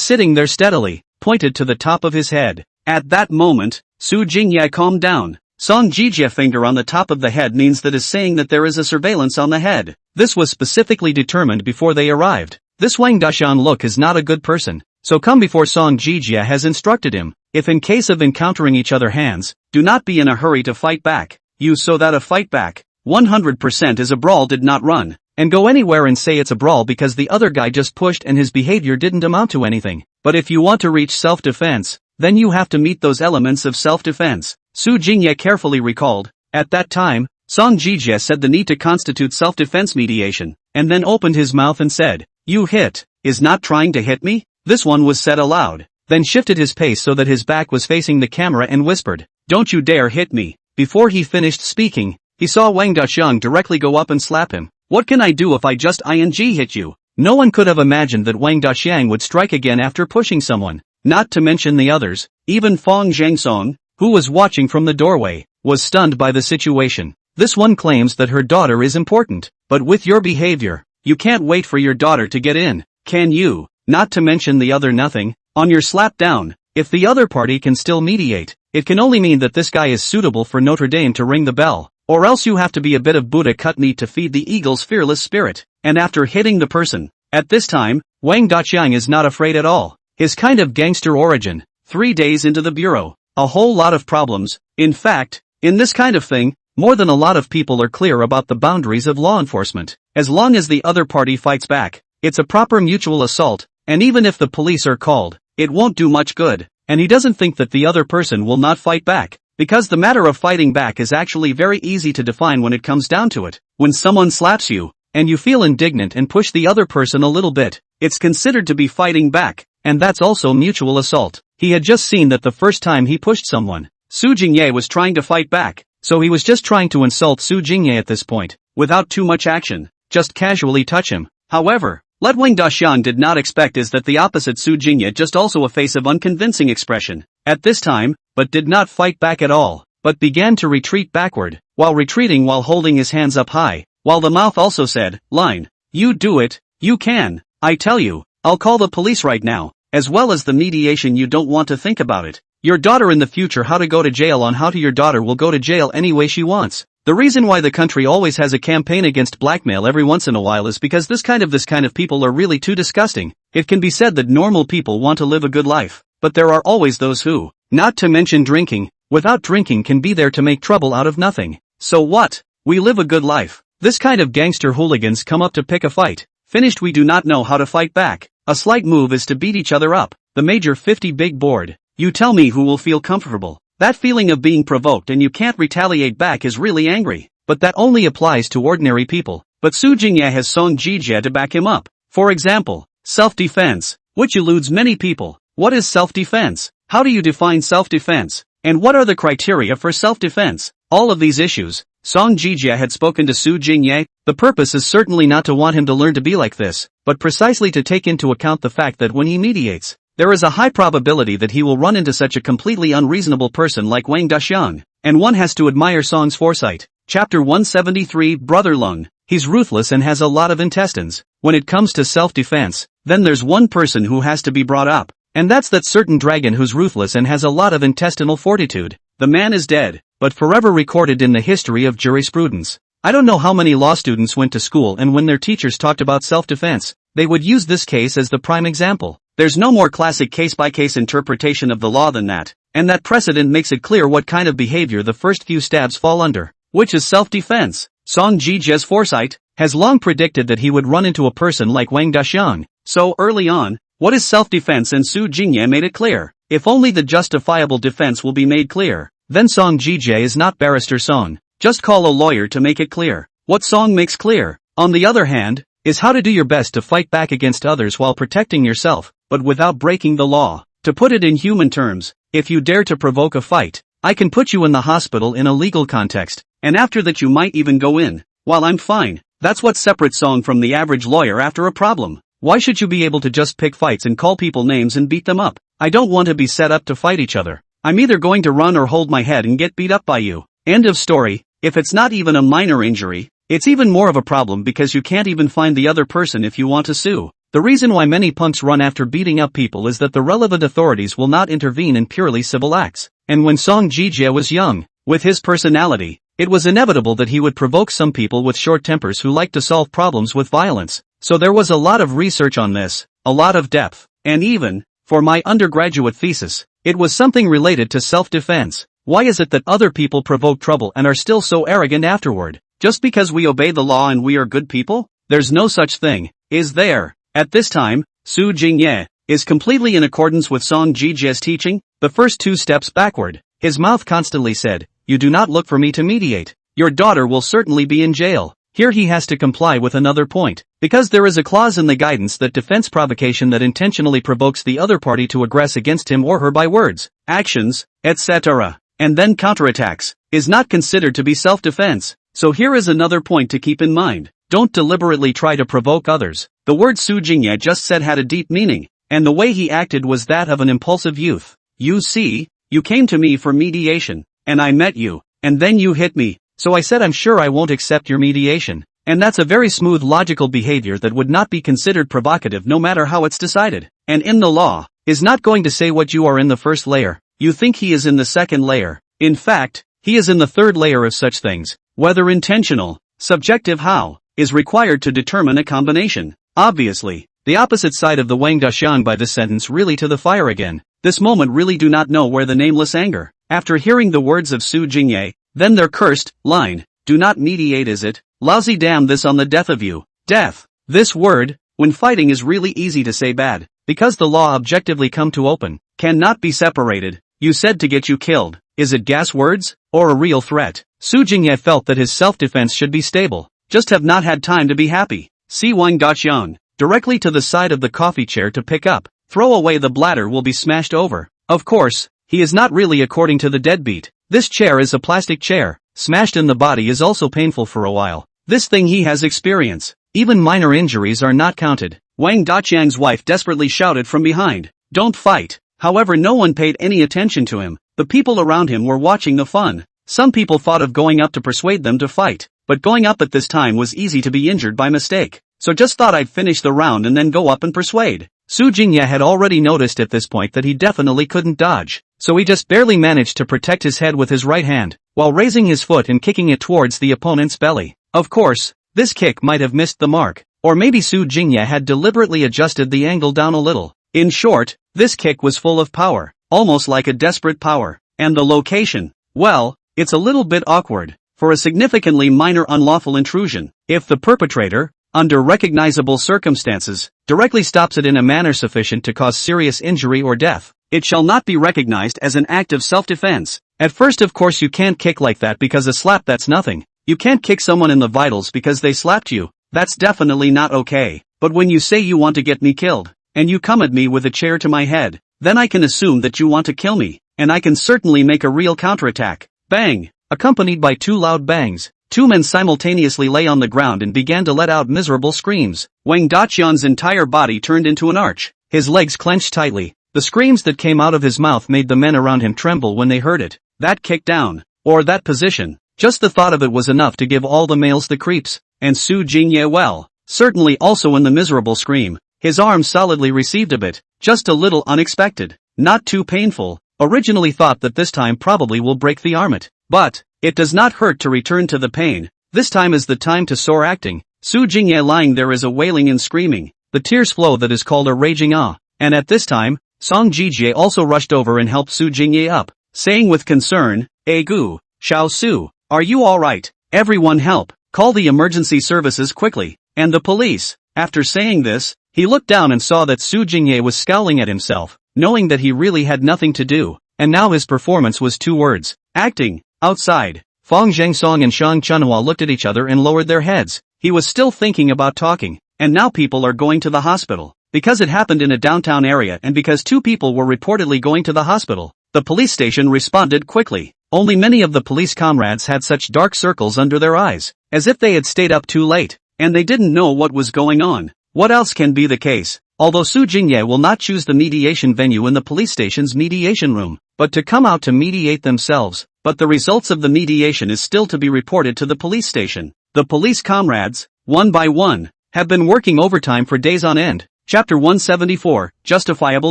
sitting there steadily, pointed to the top of his head. At that moment, Su Jingye calmed down. Song Jijie finger on the top of the head means that is saying that there is a surveillance on the head. This was specifically determined before they arrived. This Wang Daqiang look is not a good person, so come before Song Jijie has instructed him. If in case of encountering each other hands, do not be in a hurry to fight back. You so that a fight back, 100% is a brawl did not run, and go anywhere and say it's a brawl because the other guy just pushed and his behavior didn't amount to anything. But if you want to reach self-defense, then you have to meet those elements of self-defense. Su Jingye carefully recalled. At that time, Song Jijie said the need to constitute self-defense mediation, and then opened his mouth and said, "You hit, is not trying to hit me?" This one was said aloud, then shifted his pace so that his back was facing the camera and whispered, "Don't you dare hit me." Before he finished speaking, he saw Wang Daqiang directly go up and slap him. What can I do if I just hit you? No one could have imagined that Wang Daqiang would strike again after pushing someone. Not to mention the others, even Fong Zhangsong, who was watching from the doorway, was stunned by the situation. This one claims that her daughter is important, but with your behavior, you can't wait for your daughter to get in, can you? Not to mention the other nothing, on your slap down. If the other party can still mediate, it can only mean that this guy is suitable for Notre Dame to ring the bell, or else you have to be a bit of Buddha cut meat to feed the eagle's fearless spirit. And after hitting the person, at this time, Wang Daqiang is not afraid at all. His kind of gangster origin, 3 days into the bureau, a whole lot of problems. In fact, in this kind of thing, more than a lot of people are clear about the boundaries of law enforcement. As long as the other party fights back, it's a proper mutual assault, and even if the police are called, it won't do much good. And he doesn't think that the other person will not fight back, because the matter of fighting back is actually very easy to define when it comes down to it. When someone slaps you, and you feel indignant and push the other person a little bit, it's considered to be fighting back, and that's also mutual assault. He had just seen that the first time he pushed someone, Su Jingye was trying to fight back, so he was just trying to insult Su Jingye at this point, without too much action, just casually touch him. However, what Wang Daqiang did not expect is that the opposite Su Jingye just also a face of unconvincing expression, at this time, but did not fight back at all, but began to retreat backward, while retreating while holding his hands up high, while the mouth also said, "Line, you do it, you can, I tell you, I'll call the police right now, as well as the mediation you don't want to think about it. Your daughter in the future how to go to jail on how to your daughter will go to jail any way she wants." The reason why the country always has a campaign against blackmail every once in a while is because this kind of people are really too disgusting. It can be said that normal people want to live a good life, but there are always those who, not to mention drinking, without drinking can be there to make trouble out of nothing. So what? We live a good life. This kind of gangster hooligans come up to pick a fight. Finished we do not know how to fight back. A slight move is to beat each other up. The major 50 big board. You tell me who will feel comfortable. That feeling of being provoked and you can't retaliate back is really angry, but that only applies to ordinary people. But Su Jingye has Song Jijie to back him up. For example, self-defense, which eludes many people. What is self-defense? How do you define self-defense? And what are the criteria for self-defense? All of these issues, Song Jijie had spoken to Su Jingye. The purpose is certainly not to want him to learn to be like this, but precisely to take into account the fact that when he mediates, there is a high probability that he will run into such a completely unreasonable person like Wang Daxiang. And one has to admire Song's foresight. Chapter 173 Brother Lung. He's ruthless and has a lot of intestines. When it comes to self-defense, then there's one person who has to be brought up. And that's that certain dragon who's ruthless and has a lot of intestinal fortitude. The man is dead, but forever recorded in the history of jurisprudence. I don't know how many law students went to school and when their teachers talked about self-defense, they would use this case as the prime example. There's no more classic case-by-case interpretation of the law than that, and that precedent makes it clear what kind of behavior the first few stabs fall under, which is self-defense. Song Jie's foresight has long predicted that he would run into a person like Wang Daxiang. So early on, what is self-defense, and Su Jingye made it clear. If only the justifiable defense will be made clear, then Song Jie is not Barrister Song. Just call a lawyer to make it clear. What Song makes clear, on the other hand, is how to do your best to fight back against others while protecting yourself, but without breaking the law. To put it in human terms, if you dare to provoke a fight, I can put you in the hospital in a legal context, and after that you might even go in, while I'm fine. That's what separates Song from the average lawyer after a problem. Why should you be able to just pick fights and call people names and beat them up? I don't want to be set up to fight each other. I'm either going to run or hold my head and get beat up by you. End of story. If it's not even a minor injury, it's even more of a problem because you can't even find the other person if you want to sue. The reason why many punks run after beating up people is that the relevant authorities will not intervene in purely civil acts. And when Song Jie was young, with his personality, it was inevitable that he would provoke some people with short tempers who like to solve problems with violence. So there was a lot of research on this, a lot of depth, and even, for my undergraduate thesis, it was something related to self-defense. Why is it that other people provoke trouble and are still so arrogant afterward? Just because we obey the law and we are good people? There's no such thing, is there? At this time, Su Jingye is completely in accordance with Song Jie's teaching, the first two steps backward. His mouth constantly said, "You do not look for me to mediate. Your daughter will certainly be in jail." Here he has to comply with another point, because there is a clause in the guidance that defense provocation that intentionally provokes the other party to aggress against him or her by words, actions, etc., and then counterattacks, is not considered to be self-defense. So here is another point to keep in mind. Don't deliberately try to provoke others. The word Su Jingye just said had a deep meaning, and the way he acted was that of an impulsive youth. You see, you came to me for mediation, and I met you, and then you hit me, so I said I'm sure I won't accept your mediation. And that's a very smooth logical behavior that would not be considered provocative no matter how it's decided. And in the law, is not going to say what you are in the first layer. You think he is in the second layer. In fact, he is in the third layer of such things. Whether intentional, subjective how, is required to determine a combination. Obviously, the opposite side of the Wang Daxiang by this sentence really to the fire again. This moment really do not know where the nameless anger. After hearing the words of Su Jingye, then their cursed line, do not mediate is it? Lousy damn this on the death of you. Death. This word, when fighting is really easy to say bad, because the law objectively come to open, cannot be separated. You said to get you killed. Is it gas words, or a real threat? Su Jingye felt that his self-defense should be stable, just have not had time to be happy. See Wang Daxiang, directly to the side of the coffee chair to pick up, throw away the bladder will be smashed over. Of course, he is not really according to the deadbeat. This chair is a plastic chair, smashed in the body is also painful for a while. This thing he has experience. Even minor injuries are not counted. Wang Daxiang's wife desperately shouted from behind, don't fight. However, no one paid any attention to him. The people around him were watching the fun. Some people thought of going up to persuade them to fight, but going up at this time was easy to be injured by mistake. So just thought I'd finish the round and then go up and persuade. Su Jingye had already noticed at this point that he definitely couldn't dodge, so he just barely managed to protect his head with his right hand, while raising his foot and kicking it towards the opponent's belly. Of course, this kick might have missed the mark, or maybe Su Jingye had deliberately adjusted the angle down a little. In short, this kick was full of power, almost like a desperate power. And the location, well, it's a little bit awkward, for a significantly minor unlawful intrusion. If the perpetrator, under recognizable circumstances, directly stops it in a manner sufficient to cause serious injury or death, it shall not be recognized as an act of self-defense. At first, of course, you can't kick like that because a slap that's nothing. You can't kick someone in the vitals because they slapped you. That's definitely not okay. But when you say you want to get me killed, and you come at me with a chair to my head, then I can assume that you want to kill me, and I can certainly make a real counterattack. Bang! Accompanied by two loud bangs, two men simultaneously lay on the ground and began to let out miserable screams. Wang Daxiang's entire body turned into an arch, his legs clenched tightly, The screams that came out of his mouth made the men around him tremble when they heard it. That kick down, or that position, just the thought of it was enough to give all the males the creeps, and Su Jingye well, certainly also in the miserable scream. His arm solidly received a bit, just a little unexpected, not too painful. Originally thought that this time probably will break the arm it, but it does not hurt to return to the pain. This time is the time to soar acting. Su Jingye lying there is a wailing and screaming. The tears flow that is called a raging ah. And at this time, Song Jijie also rushed over and helped Su Jingye up, saying with concern, "Gu, Xiao Su, are you alright? Everyone help, call the emergency services quickly, and the police." After saying this, he looked down and saw that Su Jingye was scowling at himself, knowing that he really had nothing to do, and now his performance was 2 words, acting. Outside, Fong Zhengsong and Shang Chunhua looked at each other and lowered their heads. He was still thinking about talking, and now people are going to the hospital. Because it happened in a downtown area and because 2 people were reportedly going to the hospital, the police station responded quickly. Only many of the police comrades had such dark circles under their eyes, as if they had stayed up too late, and they didn't know what was going on. What else can be the case? Although Su Jingye will not choose the mediation venue in the police station's mediation room, but to come out to mediate themselves, but the results of the mediation is still to be reported to the police station. The police comrades, one by one, have been working overtime for days on end. Chapter 174, Justifiable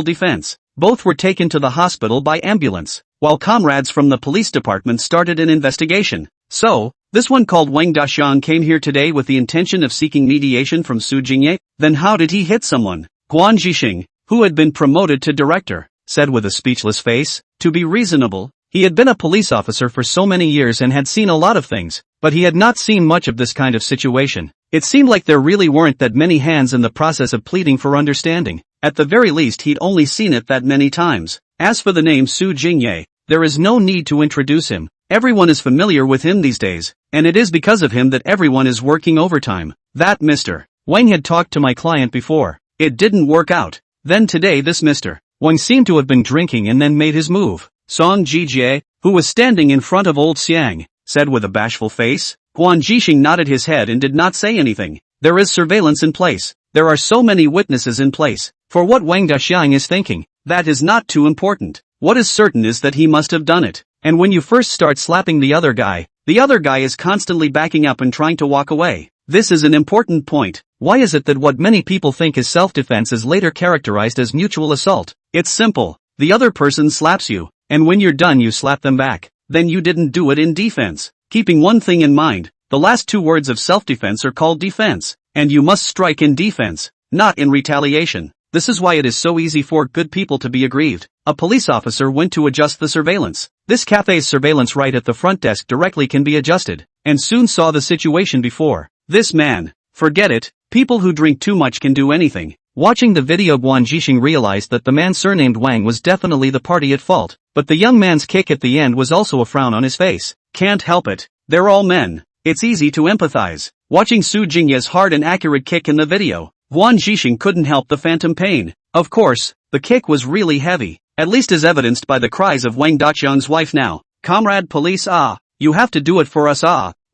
Defense. Both were taken to the hospital by ambulance, while comrades from the police department started an investigation. So, this one called Wang Daxiang came here today with the intention of seeking mediation from Su Jingye. Then how did he hit someone? Guan Jixing, who had been promoted to director, said with a speechless face. To be reasonable, he had been a police officer for so many years and had seen a lot of things, but he had not seen much of this kind of situation. It seemed like there really weren't that many hands in the process of pleading for understanding. At the very least he'd only seen it that many times. As for the name Su Jingye, there is no need to introduce him. Everyone is familiar with him these days, and it is because of him that everyone is working overtime. That Mr. Wang had talked to my client before. It didn't work out. Then today this Mr. Wang seemed to have been drinking and then made his move. Song Jijie, who was standing in front of old Xiang, said with a bashful face. Guan Jixing nodded his head and did not say anything. There is surveillance in place. There are so many witnesses in place. For what Wang Daxiang is thinking, that is not too important. What is certain is that he must have done it. And when you first start slapping the other guy is constantly backing up and trying to walk away. This is an important point. Why is it that what many people think is self-defense is later characterized as mutual assault? It's simple. The other person slaps you, and when you're done you slap them back. Then you didn't do it in defense. Keeping one thing in mind, the last 2 words of self-defense are called defense, and you must strike in defense, not in retaliation. This is why it is so easy for good people to be aggrieved. A police officer went to adjust the surveillance. This cafe's surveillance right at the front desk directly can be adjusted, and soon saw the situation before. This man, forget it, people who drink too much can do anything. Watching the video, Guan Jixing realized that the man surnamed Wang was definitely the party at fault, but the young man's kick at the end was also a frown on his face. Can't help it, they're all men. It's easy to empathize. Watching Su Jingye's hard and accurate kick in the video, Guan Jixing couldn't help the phantom pain. Of course, the kick was really heavy, at least as evidenced by the cries of Wang Daxiang's wife now. Comrade police, you have to do it for us,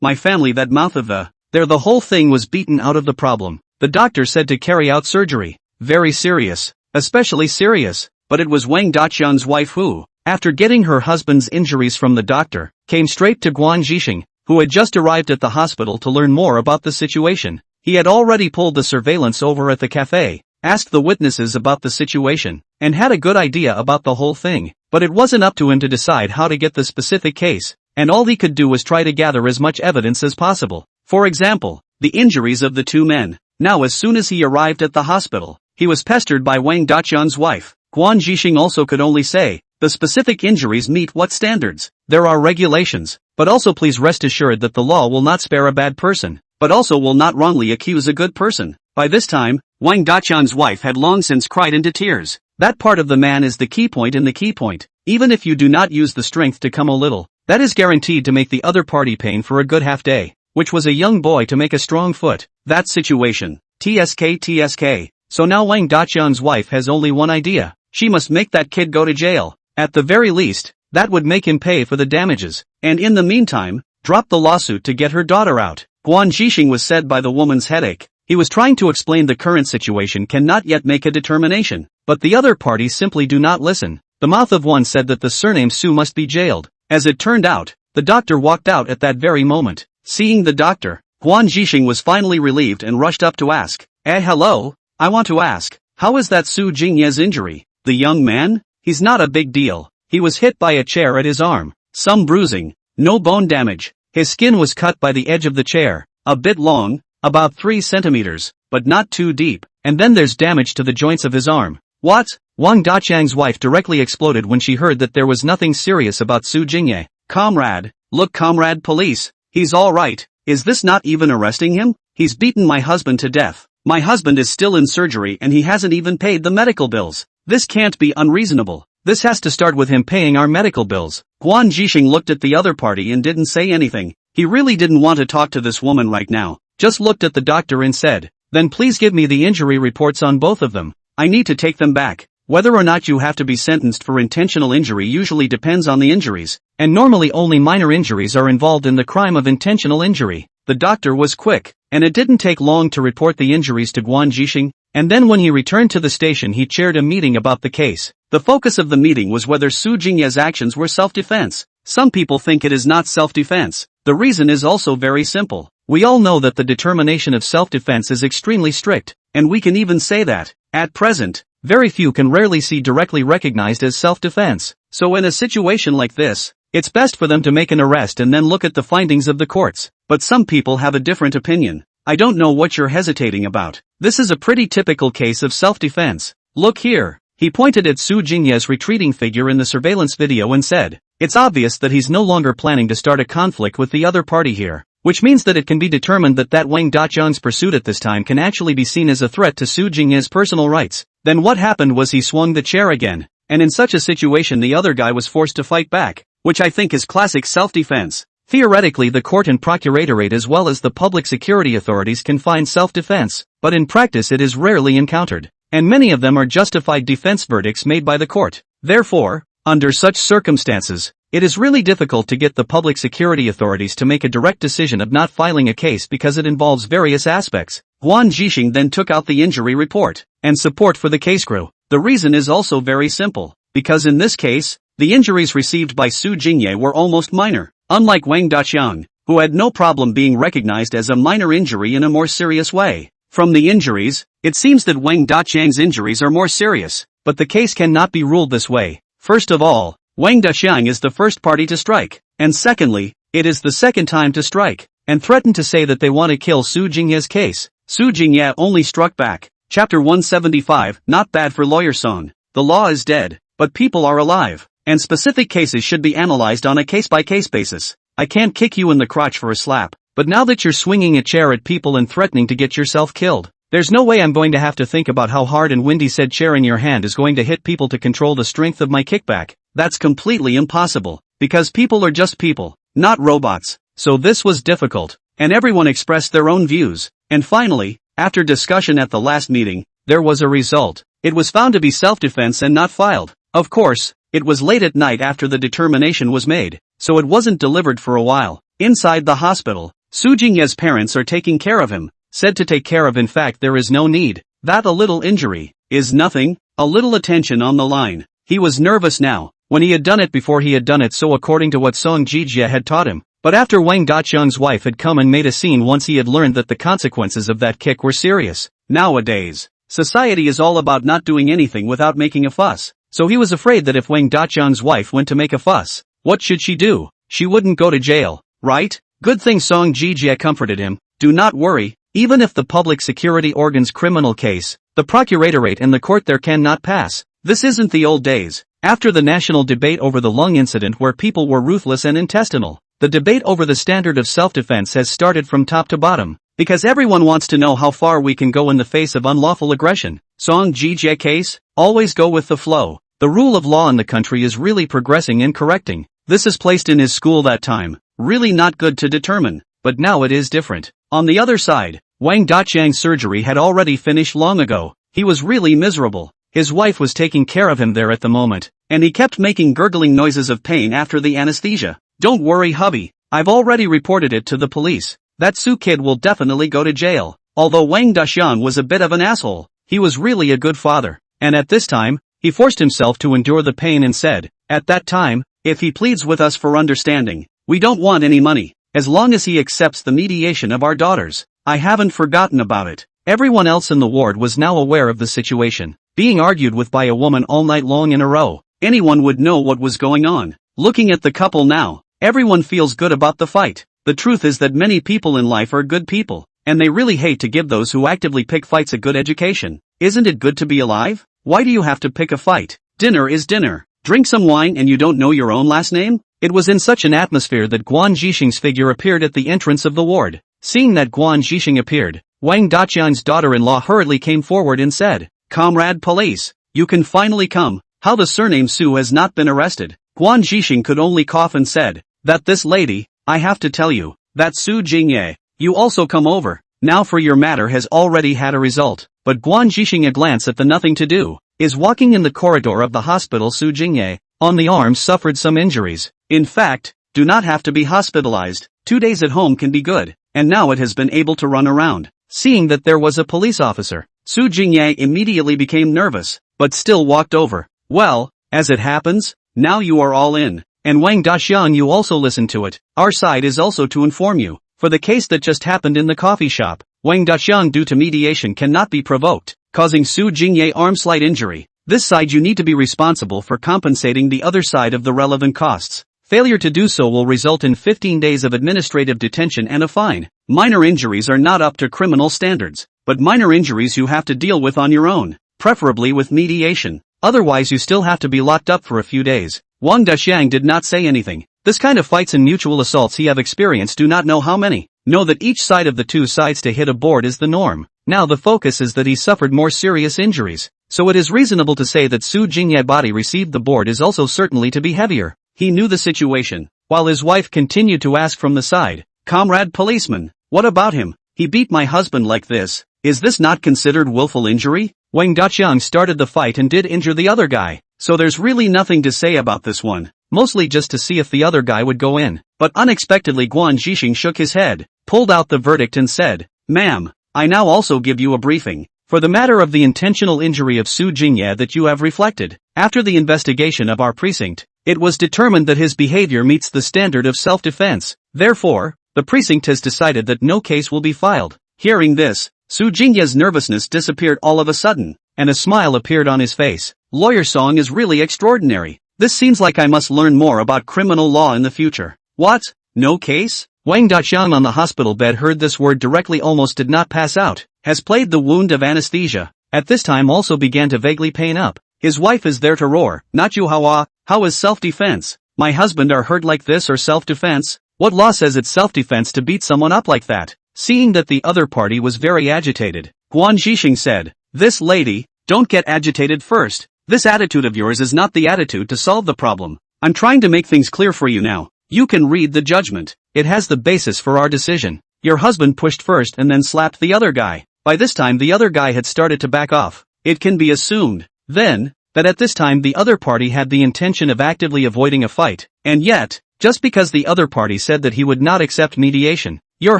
my family, that mouth of the whole thing was beaten out of the problem. The doctor said to carry out surgery. Very serious, especially serious, but it was Wang Daxiang's wife who, after getting her husband's injuries from the doctor, came straight to Guan Jixing, who had just arrived at the hospital to learn more about the situation. He had already pulled the surveillance over at the cafe, asked the witnesses about the situation, and had a good idea about the whole thing, but it wasn't up to him to decide how to get the specific case, and all he could do was try to gather as much evidence as possible. For example, the injuries of the 2 men. Now as soon as he arrived at the hospital, he was pestered by Wang Daxiang's wife. Guan Jixing also could only say, the specific injuries meet what standards? There are regulations, but also please rest assured that the law will not spare a bad person, but also will not wrongly accuse a good person. By this time, Wang Daxiang's wife had long since cried into tears. That part of the man is the key point in the key point. Even if you do not use the strength to come a little, that is guaranteed to make the other party pain for a good half day, which was a young boy to make a strong foot. That situation. TSK. So now Wang Daxiang's wife has only one idea. She must make that kid go to jail. At the very least, that would make him pay for the damages. And in the meantime, drop the lawsuit to get her daughter out. Guan Jixing was said by the woman's headache. He was trying to explain the current situation cannot yet make a determination, but the other parties simply do not listen. The mouth of one said that the surname Su must be jailed. As it turned out, the doctor walked out at that very moment. Seeing the doctor, Huan Jixing was finally relieved and rushed up to ask, hello, I want to ask, how is that Su Jingye's injury? The young man? He's not a big deal. He was hit by a chair at his arm. Some bruising. No bone damage. His skin was cut by the edge of the chair. A bit long, about 3 centimeters, but not too deep. And then there's damage to the joints of his arm. What? Wang Daqiang's wife directly exploded when she heard that there was nothing serious about Su Jingye. Comrade, look comrade police, he's alright. Is this not even arresting him? He's beaten my husband to death. My husband is still in surgery and he hasn't even paid the medical bills. This can't be unreasonable. This has to start with him paying our medical bills. Huan Jixing looked at the other party and didn't say anything. He really didn't want to talk to this woman right now. Just looked at the doctor and said, then please give me the injury reports on both of them. I need to take them back. Whether or not you have to be sentenced for intentional injury usually depends on the injuries, and normally only minor injuries are involved in the crime of intentional injury. The doctor was quick, and it didn't take long to report the injuries to Guan Jixing, and then when he returned to the station he chaired a meeting about the case. The focus of the meeting was whether Su Jingye's actions were self-defense. Some people think it is not self-defense. The reason is also very simple. We all know that the determination of self-defense is extremely strict, and we can even say that, at present, very few can rarely see directly recognized as self-defense. So in a situation like this, it's best for them to make an arrest and then look at the findings of the courts. But some people have a different opinion. I don't know what you're hesitating about. This is a pretty typical case of self-defense. Look here. He pointed at Su Jingye's retreating figure in the surveillance video and said, it's obvious that he's no longer planning to start a conflict with the other party here. Which means that it can be determined that Wang Daqiang's pursuit at this time can actually be seen as a threat to Su Jingye's personal rights. Then what happened was he swung the chair again, and in such a situation the other guy was forced to fight back, which I think is classic self-defense. Theoretically the court and procuratorate as well as the public security authorities can find self-defense, but in practice it is rarely encountered, and many of them are justified defense verdicts made by the court. Therefore, under such circumstances, it is really difficult to get the public security authorities to make a direct decision of not filing a case because it involves various aspects. Huan Jixing then took out the injury report and support for the case crew. The reason is also very simple, because in this case, the injuries received by Su Jingye were almost minor, unlike Wang Daqiang, who had no problem being recognized as a minor injury in a more serious way. From the injuries, it seems that Wang Daqiang's injuries are more serious, but the case cannot be ruled this way. First of all, Wang Daqiang is the first party to strike, and secondly, it is the second time to strike, and threatened to say that they want to kill Su Jingye's case. Su Jingye only struck back. Chapter 175, not bad for lawyer song. The law is dead, but people are alive, and specific cases should be analyzed on a case-by-case basis. I can't kick you in the crotch for a slap, but now that you're swinging a chair at people and threatening to get yourself killed, there's no way I'm going to have to think about how hard and windy said chair in your hand is going to hit people to control the strength of my kickback. That's completely impossible, because people are just people, not robots. So this was difficult, and everyone expressed their own views. And finally, after discussion at the last meeting, there was a result. It was found to be self-defense and not filed. Of course, it was late at night after the determination was made, so it wasn't delivered for a while. Inside the hospital, Su Jingye's parents are taking care of him. Said to take care of, in fact there is no need. That a little injury is nothing, a little attention on the line. He was nervous now, when he had done it before he had done it so according to what Song Jijie had taught him. But after Wang Daqiang's wife had come and made a scene once he had learned that the consequences of that kick were serious. Nowadays, society is all about not doing anything without making a fuss. So he was afraid that if Wang Daqiang's wife went to make a fuss, what should she do? She wouldn't go to jail, right? Good thing Song Jijie comforted him. Do not worry, even if the public security organ's criminal case, the procuratorate and the court there cannot pass. This isn't the old days. After the national debate over the lung incident where people were ruthless and intestinal, the debate over the standard of self-defense has started from top to bottom, because everyone wants to know how far we can go in the face of unlawful aggression. Song Jijie case? Always go with the flow. The rule of law in the country is really progressing and correcting. This is placed in his school that time. Really not good to determine, but now it is different. On the other side, Wang Daqiang's surgery had already finished long ago. He was really miserable. His wife was taking care of him there at the moment, and he kept making gurgling noises of pain after the anesthesia. Don't worry hubby, I've already reported it to the police. That Su kid will definitely go to jail. Although Wang Daxian was a bit of an asshole, he was really a good father. And at this time, he forced himself to endure the pain and said, at that time, if he pleads with us for understanding, we don't want any money, as long as he accepts the mediation of our daughters. I haven't forgotten about it. Everyone else in the ward was now aware of the situation. Being argued with by a woman all night long in a row, anyone would know what was going on. Looking at the couple now, everyone feels good about the fight. The truth is that many people in life are good people, and they really hate to give those who actively pick fights a good education. Isn't it good to be alive? Why do you have to pick a fight? Dinner is dinner. Drink some wine and you don't know your own last name? It was in such an atmosphere that Guan Zhixing's figure appeared at the entrance of the ward. Seeing that Guan Zhixing appeared, Wang Daqian's daughter-in-law hurriedly came forward and said, Comrade police, you can finally come. How the surname Su has not been arrested? Guan Zhixing could only cough and said, that this lady, I have to tell you, that Su Jingye, you also come over. Now for your matter has already had a result. But Guan Zhixing, a glance at the nothing to do, is walking in the corridor of the hospital. Su Jingye, on the arms, suffered some injuries. In fact, do not have to be hospitalized. 2 days at home can be good, and now it has been able to run around. Seeing that there was a police officer, Su Jingye immediately became nervous, but still walked over. Well, as it happens, now you are all in. And Wang Daxian, you also listen to it. Our side is also to inform you. For the case that just happened in the coffee shop, Wang Daxian due to mediation cannot be provoked, causing Su Jingye arm slight injury. This side you need to be responsible for compensating the other side of the relevant costs. Failure to do so will result in 15 days of administrative detention and a fine. Minor injuries are not up to criminal standards, but minor injuries you have to deal with on your own, preferably with mediation. Otherwise you still have to be locked up for a few days. Wang Daxiang did not say anything. This kind of fights and mutual assaults he have experienced, do not know how many. Know that each side of the two sides to hit a board is the norm. Now the focus is that he suffered more serious injuries. So it is reasonable to say that Su Jingye's body received the board is also certainly to be heavier. He knew the situation, while his wife continued to ask from the side, Comrade policeman, what about him? He beat my husband like this. Is this not considered willful injury? Wang Daqiang started the fight and did injure the other guy. So there's really nothing to say about this one. Mostly just to see if the other guy would go in. But unexpectedly Guan Zhixing shook his head, pulled out the verdict and said, Ma'am, I now also give you a briefing. For the matter of the intentional injury of Su Jingye that you have reflected. After the investigation of our precinct, it was determined that his behavior meets the standard of self-defense. Therefore, the precinct has decided that no case will be filed. Hearing this, Su Jingye's nervousness disappeared all of a sudden, and a smile appeared on his face. Lawyer song is really extraordinary. This seems like I must learn more about criminal law in the future. What? No case? Wang Daqiang on the hospital bed heard this word directly, almost did not pass out. Has played the wound of anesthesia. At this time also began to vaguely pain up. His wife is there to roar. Not you, how is self-defense? My husband are hurt like this or self-defense? What law says it's self-defense to beat someone up like that? Seeing that the other party was very agitated, Guan Zhixing said, This lady, don't get agitated first. This attitude of yours is not the attitude to solve the problem. I'm trying to make things clear for you now. You can read the judgment. It has the basis for our decision. Your husband pushed first and then slapped the other guy. By this time the other guy had started to back off. It can be assumed, then, that at this time the other party had the intention of actively avoiding a fight. And yet, just because the other party said that he would not accept mediation, your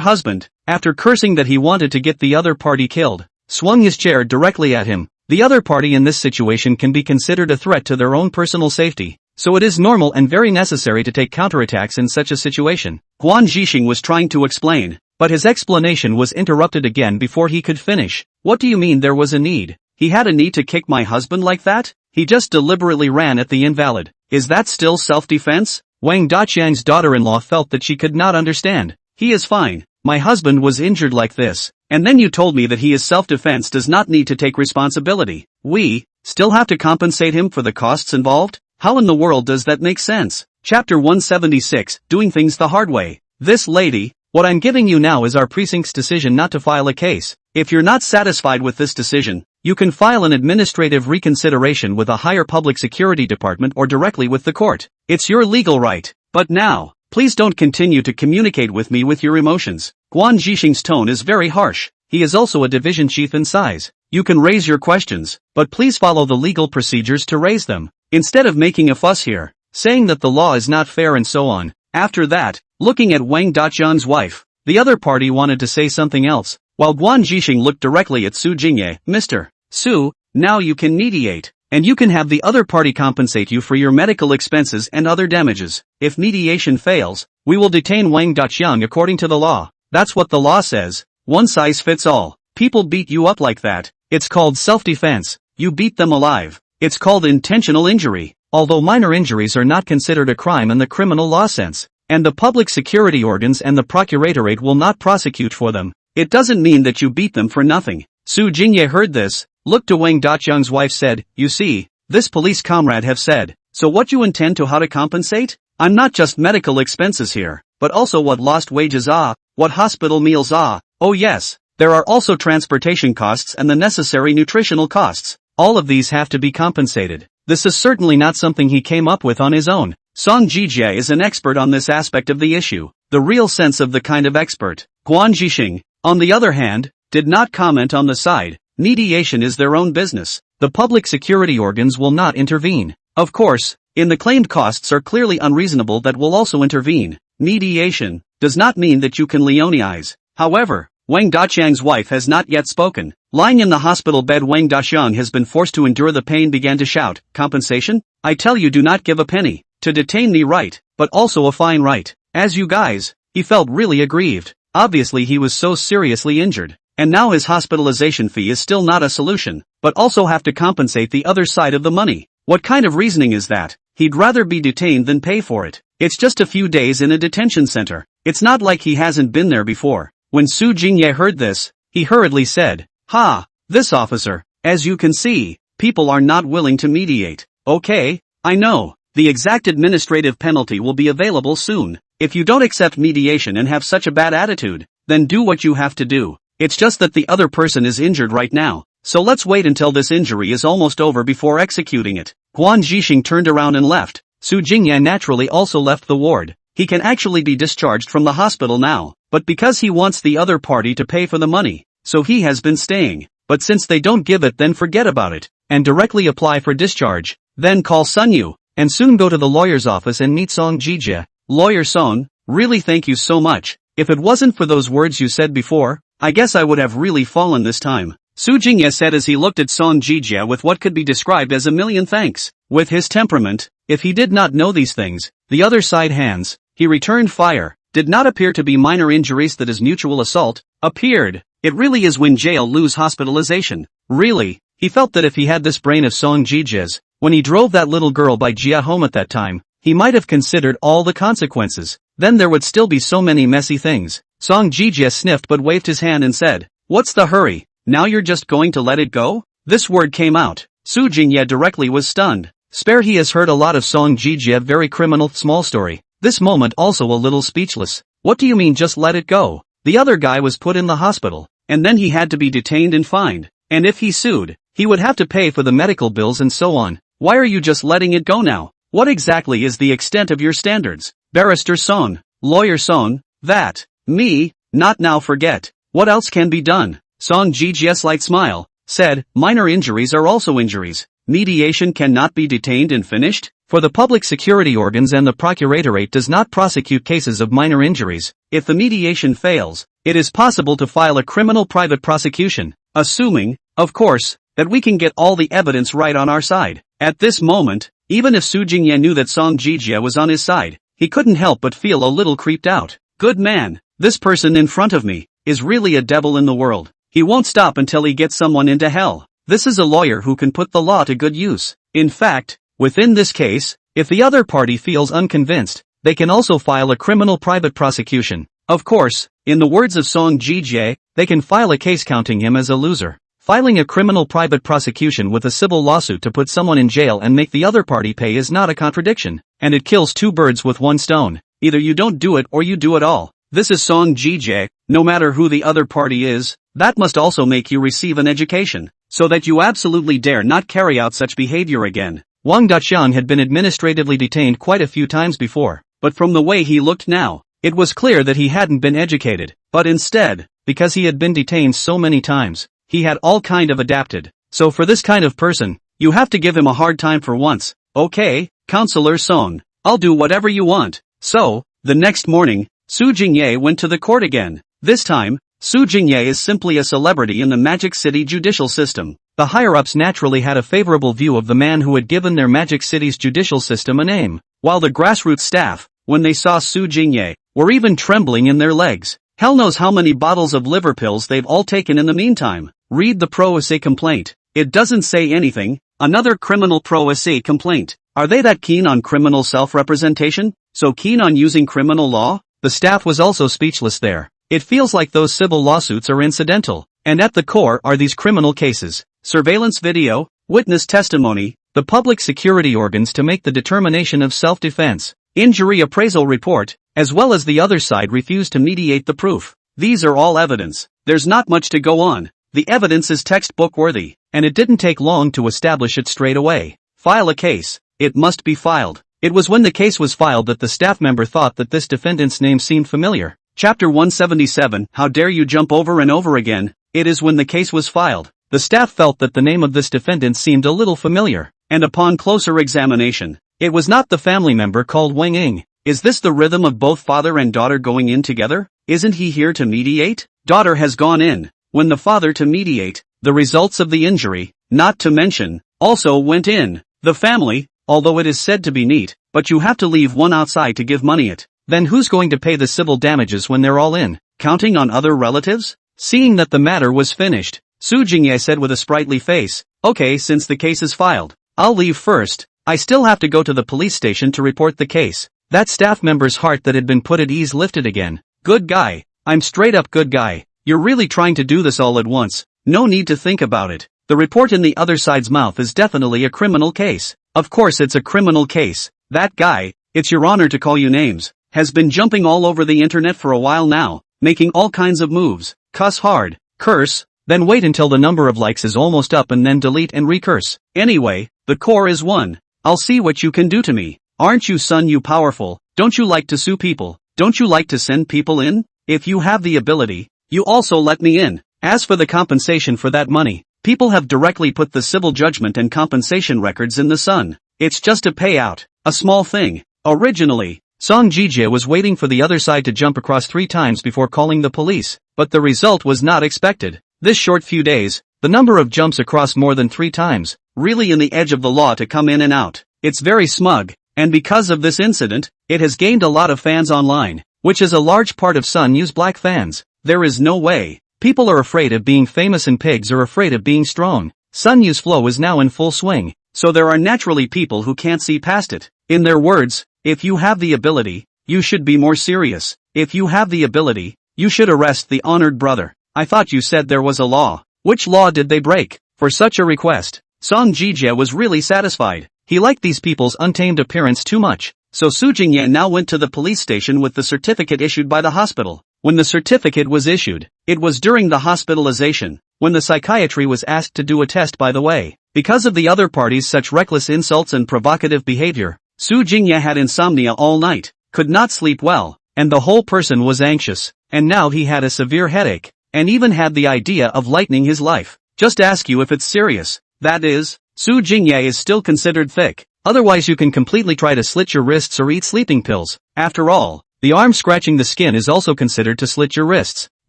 husband, after cursing that he wanted to get the other party killed, swung his chair directly at him. The other party in this situation can be considered a threat to their own personal safety, so it is normal and very necessary to take counterattacks in such a situation. Guan Zhixing was trying to explain, but his explanation was interrupted again before he could finish. What do you mean there was a need? He had a need to kick my husband like that? He just deliberately ran at the invalid. Is that still self-defense? Wang Daqiang's daughter-in-law felt that she could not understand. He is fine. My husband was injured like this. And then you told me that he is self-defense, does not need to take responsibility. We still have to compensate him for the costs involved? How in the world does that make sense? Chapter 176, Doing Things the Hard Way. This lady, what I'm giving you now is our precinct's decision not to file a case. If you're not satisfied with this decision, you can file an administrative reconsideration with a higher public security department or directly with the court. It's your legal right. But now, please don't continue to communicate with me with your emotions. Guan Zhixing's tone is very harsh. He is also a division chief in size. You can raise your questions, but please follow the legal procedures to raise them. Instead of making a fuss here, saying that the law is not fair and so on. After that, looking at Wang Daqiang's wife, the other party wanted to say something else, while Guan Jisheng looked directly at Su Jingye. Mr. Su, now you can mediate. And you can have the other party compensate you for your medical expenses and other damages. If mediation fails, we will detain Wang Daqiang according to the law. That's what the law says. One size fits all. People beat you up like that. It's called self-defense. You beat them alive. It's called intentional injury. Although minor injuries are not considered a crime in the criminal law sense, and the public security organs and the procuratorate will not prosecute for them, it doesn't mean that you beat them for nothing. Su Jingye heard this, looked to Wang Daqiang's wife, said, "You see, this police comrade have said, so what you intend to how to compensate? I'm not just medical expenses here, but also what lost wages are, what hospital meals are, oh yes, there are also transportation costs and the necessary nutritional costs. All of these have to be compensated." This is certainly not something he came up with on his own. Song Jijie is an expert on this aspect of the issue, the real sense of the kind of expert. Guan Jisheng, on the other hand, did not comment on the side. Mediation is their own business. The public security organs will not intervene. Of course, in the claimed costs are clearly unreasonable that will also intervene. Mediation does not mean that you can Leoneize. However, Wang Daqiang's wife has not yet spoken. Lying in the hospital bed, Wang Daqiang has been forced to endure the pain, began to shout, "Compensation? I tell you, do not give a penny. To detain me, right, but also a fine, right? As you guys." He felt really aggrieved. Obviously he was so seriously injured. And now his hospitalization fee is still not a solution, but also have to compensate the other side of the money. What kind of reasoning is that? He'd rather be detained than pay for it. It's just a few days in a detention center. It's not like he hasn't been there before. When Su Jingye heard this, he hurriedly said, "Ha, this officer, as you can see, people are not willing to mediate. Okay, I know, the exact administrative penalty will be available soon. If you don't accept mediation and have such a bad attitude, then do what you have to do. It's just that the other person is injured right now, so let's wait until this injury is almost over before executing it." Guan Jisheng turned around and left. Su Jingye naturally also left the ward. He can actually be discharged from the hospital now, but because he wants the other party to pay for the money, so he has been staying. But since they don't give it, then forget about it, and directly apply for discharge. Then call Sun Yu, and soon go to the lawyer's office and meet Song Jijie. "Lawyer Song, really thank you so much. If it wasn't for those words you said before, I guess I would have really fallen this time," Su Jingye said as he looked at Song Jijie with what could be described as a million thanks. With his temperament, if he did not know these things, the other side hands, he returned fire, did not appear to be minor injuries, that is mutual assault, appeared. It really is when jail lose hospitalization. Really, he felt that if he had this brain of Song Jijie's, when he drove that little girl by Jia home at that time, he might have considered all the consequences. Then there would still be so many messy things. Song Jijie sniffed but waved his hand and said, "What's the hurry? Now you're just going to let it go?" This word came out. Su Jingye directly was stunned. Spare, he has heard a lot of Song Jijie, very criminal, small story. This moment also a little speechless. What do you mean just let it go? The other guy was put in the hospital, and then he had to be detained and fined. And if he sued, he would have to pay for the medical bills and so on. Why are you just letting it go now? What exactly is the extent of your standards? Barrister Song, Lawyer Song, that, me, not now, forget. What else can be done? Song Jijie's light smile, said, "Minor injuries are also injuries. Mediation cannot be detained and finished, for the public security organs and the procuratorate does not prosecute cases of minor injuries. If the mediation fails, it is possible to file a criminal private prosecution, assuming, of course, that we can get all the evidence right on our side." At this moment, even if Su Jingye knew that Song Jijie was on his side, he couldn't help but feel a little creeped out. Good man, this person in front of me is really a devil in the world. He won't stop until he gets someone into hell. This is a lawyer who can put the law to good use. In fact, within this case, if the other party feels unconvinced, they can also file a criminal private prosecution. Of course, in the words of Song Jijie, they can file a case counting him as a loser. Filing a criminal private prosecution with a civil lawsuit to put someone in jail and make the other party pay is not a contradiction, and it kills two birds with one stone. Either you don't do it or you do it all. This is Song Jijie. No matter who the other party is, that must also make you receive an education, so that you absolutely dare not carry out such behavior again. Wang Daqiang had been administratively detained quite a few times before, but from the way he looked now, it was clear that he hadn't been educated, but instead, because he had been detained so many times, he had all kind of adapted. So for this kind of person, you have to give him a hard time for once. Okay, Counselor Song, I'll do whatever you want. So, the next morning, Su Jingye went to the court again. This time, Su Jingye is simply a celebrity in the Magic City judicial system. The higher-ups naturally had a favorable view of the man who had given their Magic City's judicial system a name, while the grassroots staff, when they saw Su Jingye, were even trembling in their legs. Hell knows how many bottles of liver pills they've all taken in the meantime. Read the pro se complaint. It doesn't say anything. Another criminal pro se complaint. Are they that keen on criminal self-representation? So keen on using criminal law? The staff was also speechless there. It feels like those civil lawsuits are incidental, and at the core are these criminal cases. Surveillance video, witness testimony, the public security organs to make the determination of self-defense, injury appraisal report, as well as the other side refused to mediate the proof. These are all evidence. There's not much to go on. The evidence is textbook worthy, and it didn't take long to establish it straight away. File a case. It must be filed. It was when the case was filed that the staff member thought that this defendant's name seemed familiar. Chapter 177, How dare you jump over and over again? It is when the case was filed. The staff felt that the name of this defendant seemed a little familiar, and upon closer examination, it was not the family member called Wang Ying. Is this the rhythm of both father and daughter going in together? Isn't he here to mediate? Daughter has gone in, when the father to mediate, the results of the injury, not to mention, also went in. The family, although it is said to be neat, but you have to leave one outside to give money it. Then who's going to pay the civil damages when they're all in? Counting on other relatives? Seeing that the matter was finished, Su Jingye said with a sprightly face, okay, since the case is filed, I'll leave first. I still have to go to the police station to report the case. That staff member's heart that had been put at ease lifted again. Good guy. I'm straight up good guy. You're really trying to do this all at once. No need to think about it. The report in the other side's mouth is definitely a criminal case. Of course it's a criminal case. That guy, it's your honor to call you names, has been jumping all over the internet for a while now, making all kinds of moves. Cuss hard, curse, then wait until the number of likes is almost up and then delete and recurse. Anyway, the core is one. I'll see what you can do to me. Aren't you son you powerful? Don't you like to sue people? Don't you like to send people in? If you have the ability, you also let me in. As for the compensation for that money, people have directly put the civil judgment and compensation records in the sun. It's just a payout, a small thing. Originally, Song Jijie was waiting for the other side to jump across 3 times before calling the police, but the result was not expected. This short few days, the number of jumps across more than 3 times, really in the edge of the law to come in and out. It's very smug, and because of this incident, it has gained a lot of fans online, which is a large part of Sun Yu's black fans. There is no way. People are afraid of being famous and pigs are afraid of being strong. Sun Yu's flow is now in full swing, so there are naturally people who can't see past it. In their words, if you have the ability, you should be more serious. If you have the ability, you should arrest the honored brother. I thought you said there was a law. Which law did they break? For such a request, Song Jijie was really satisfied. He liked these people's untamed appearance too much. So Su Jingye now went to the police station with the certificate issued by the hospital. When the certificate was issued, it was during the hospitalization, when the psychiatry was asked to do a test by the way. Because of the other party's such reckless insults and provocative behavior, Su Jingye had insomnia all night, could not sleep well, and the whole person was anxious, and now he had a severe headache, and even had the idea of lightening his life. Just ask you if it's serious. That is, Su Jingye is still considered thick, otherwise you can completely try to slit your wrists or eat sleeping pills. After all, the arm scratching the skin is also considered to slit your wrists,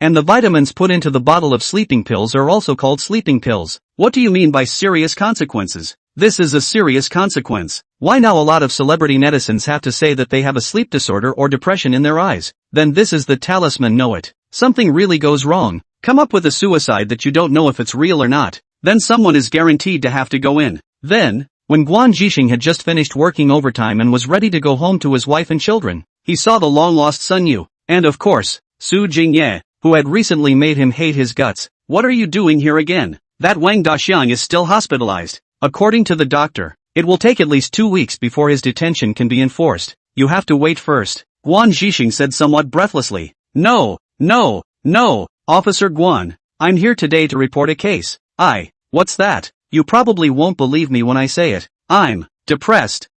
and the vitamins put into the bottle of sleeping pills are also called sleeping pills. What do you mean by serious consequences? This is a serious consequence. Why now a lot of celebrity netizens have to say that they have a sleep disorder or depression in their eyes? Then this is the talisman know it. Something really goes wrong. Come up with a suicide that you don't know if it's real or not. Then someone is guaranteed to have to go in. Then, when Guan Jixing had just finished working overtime and was ready to go home to his wife and children, he saw the long-lost Sun Yu, and of course, Su Jingye, who had recently made him hate his guts. What are you doing here again? That Wang Daxiang is still hospitalized. According to the doctor, it will take at least 2 weeks before his detention can be enforced. You have to wait first. Guan Jixing said somewhat breathlessly. No, Officer Guan, I'm here today to report a case. What's that? You probably won't believe me when I say it. I'm depressed.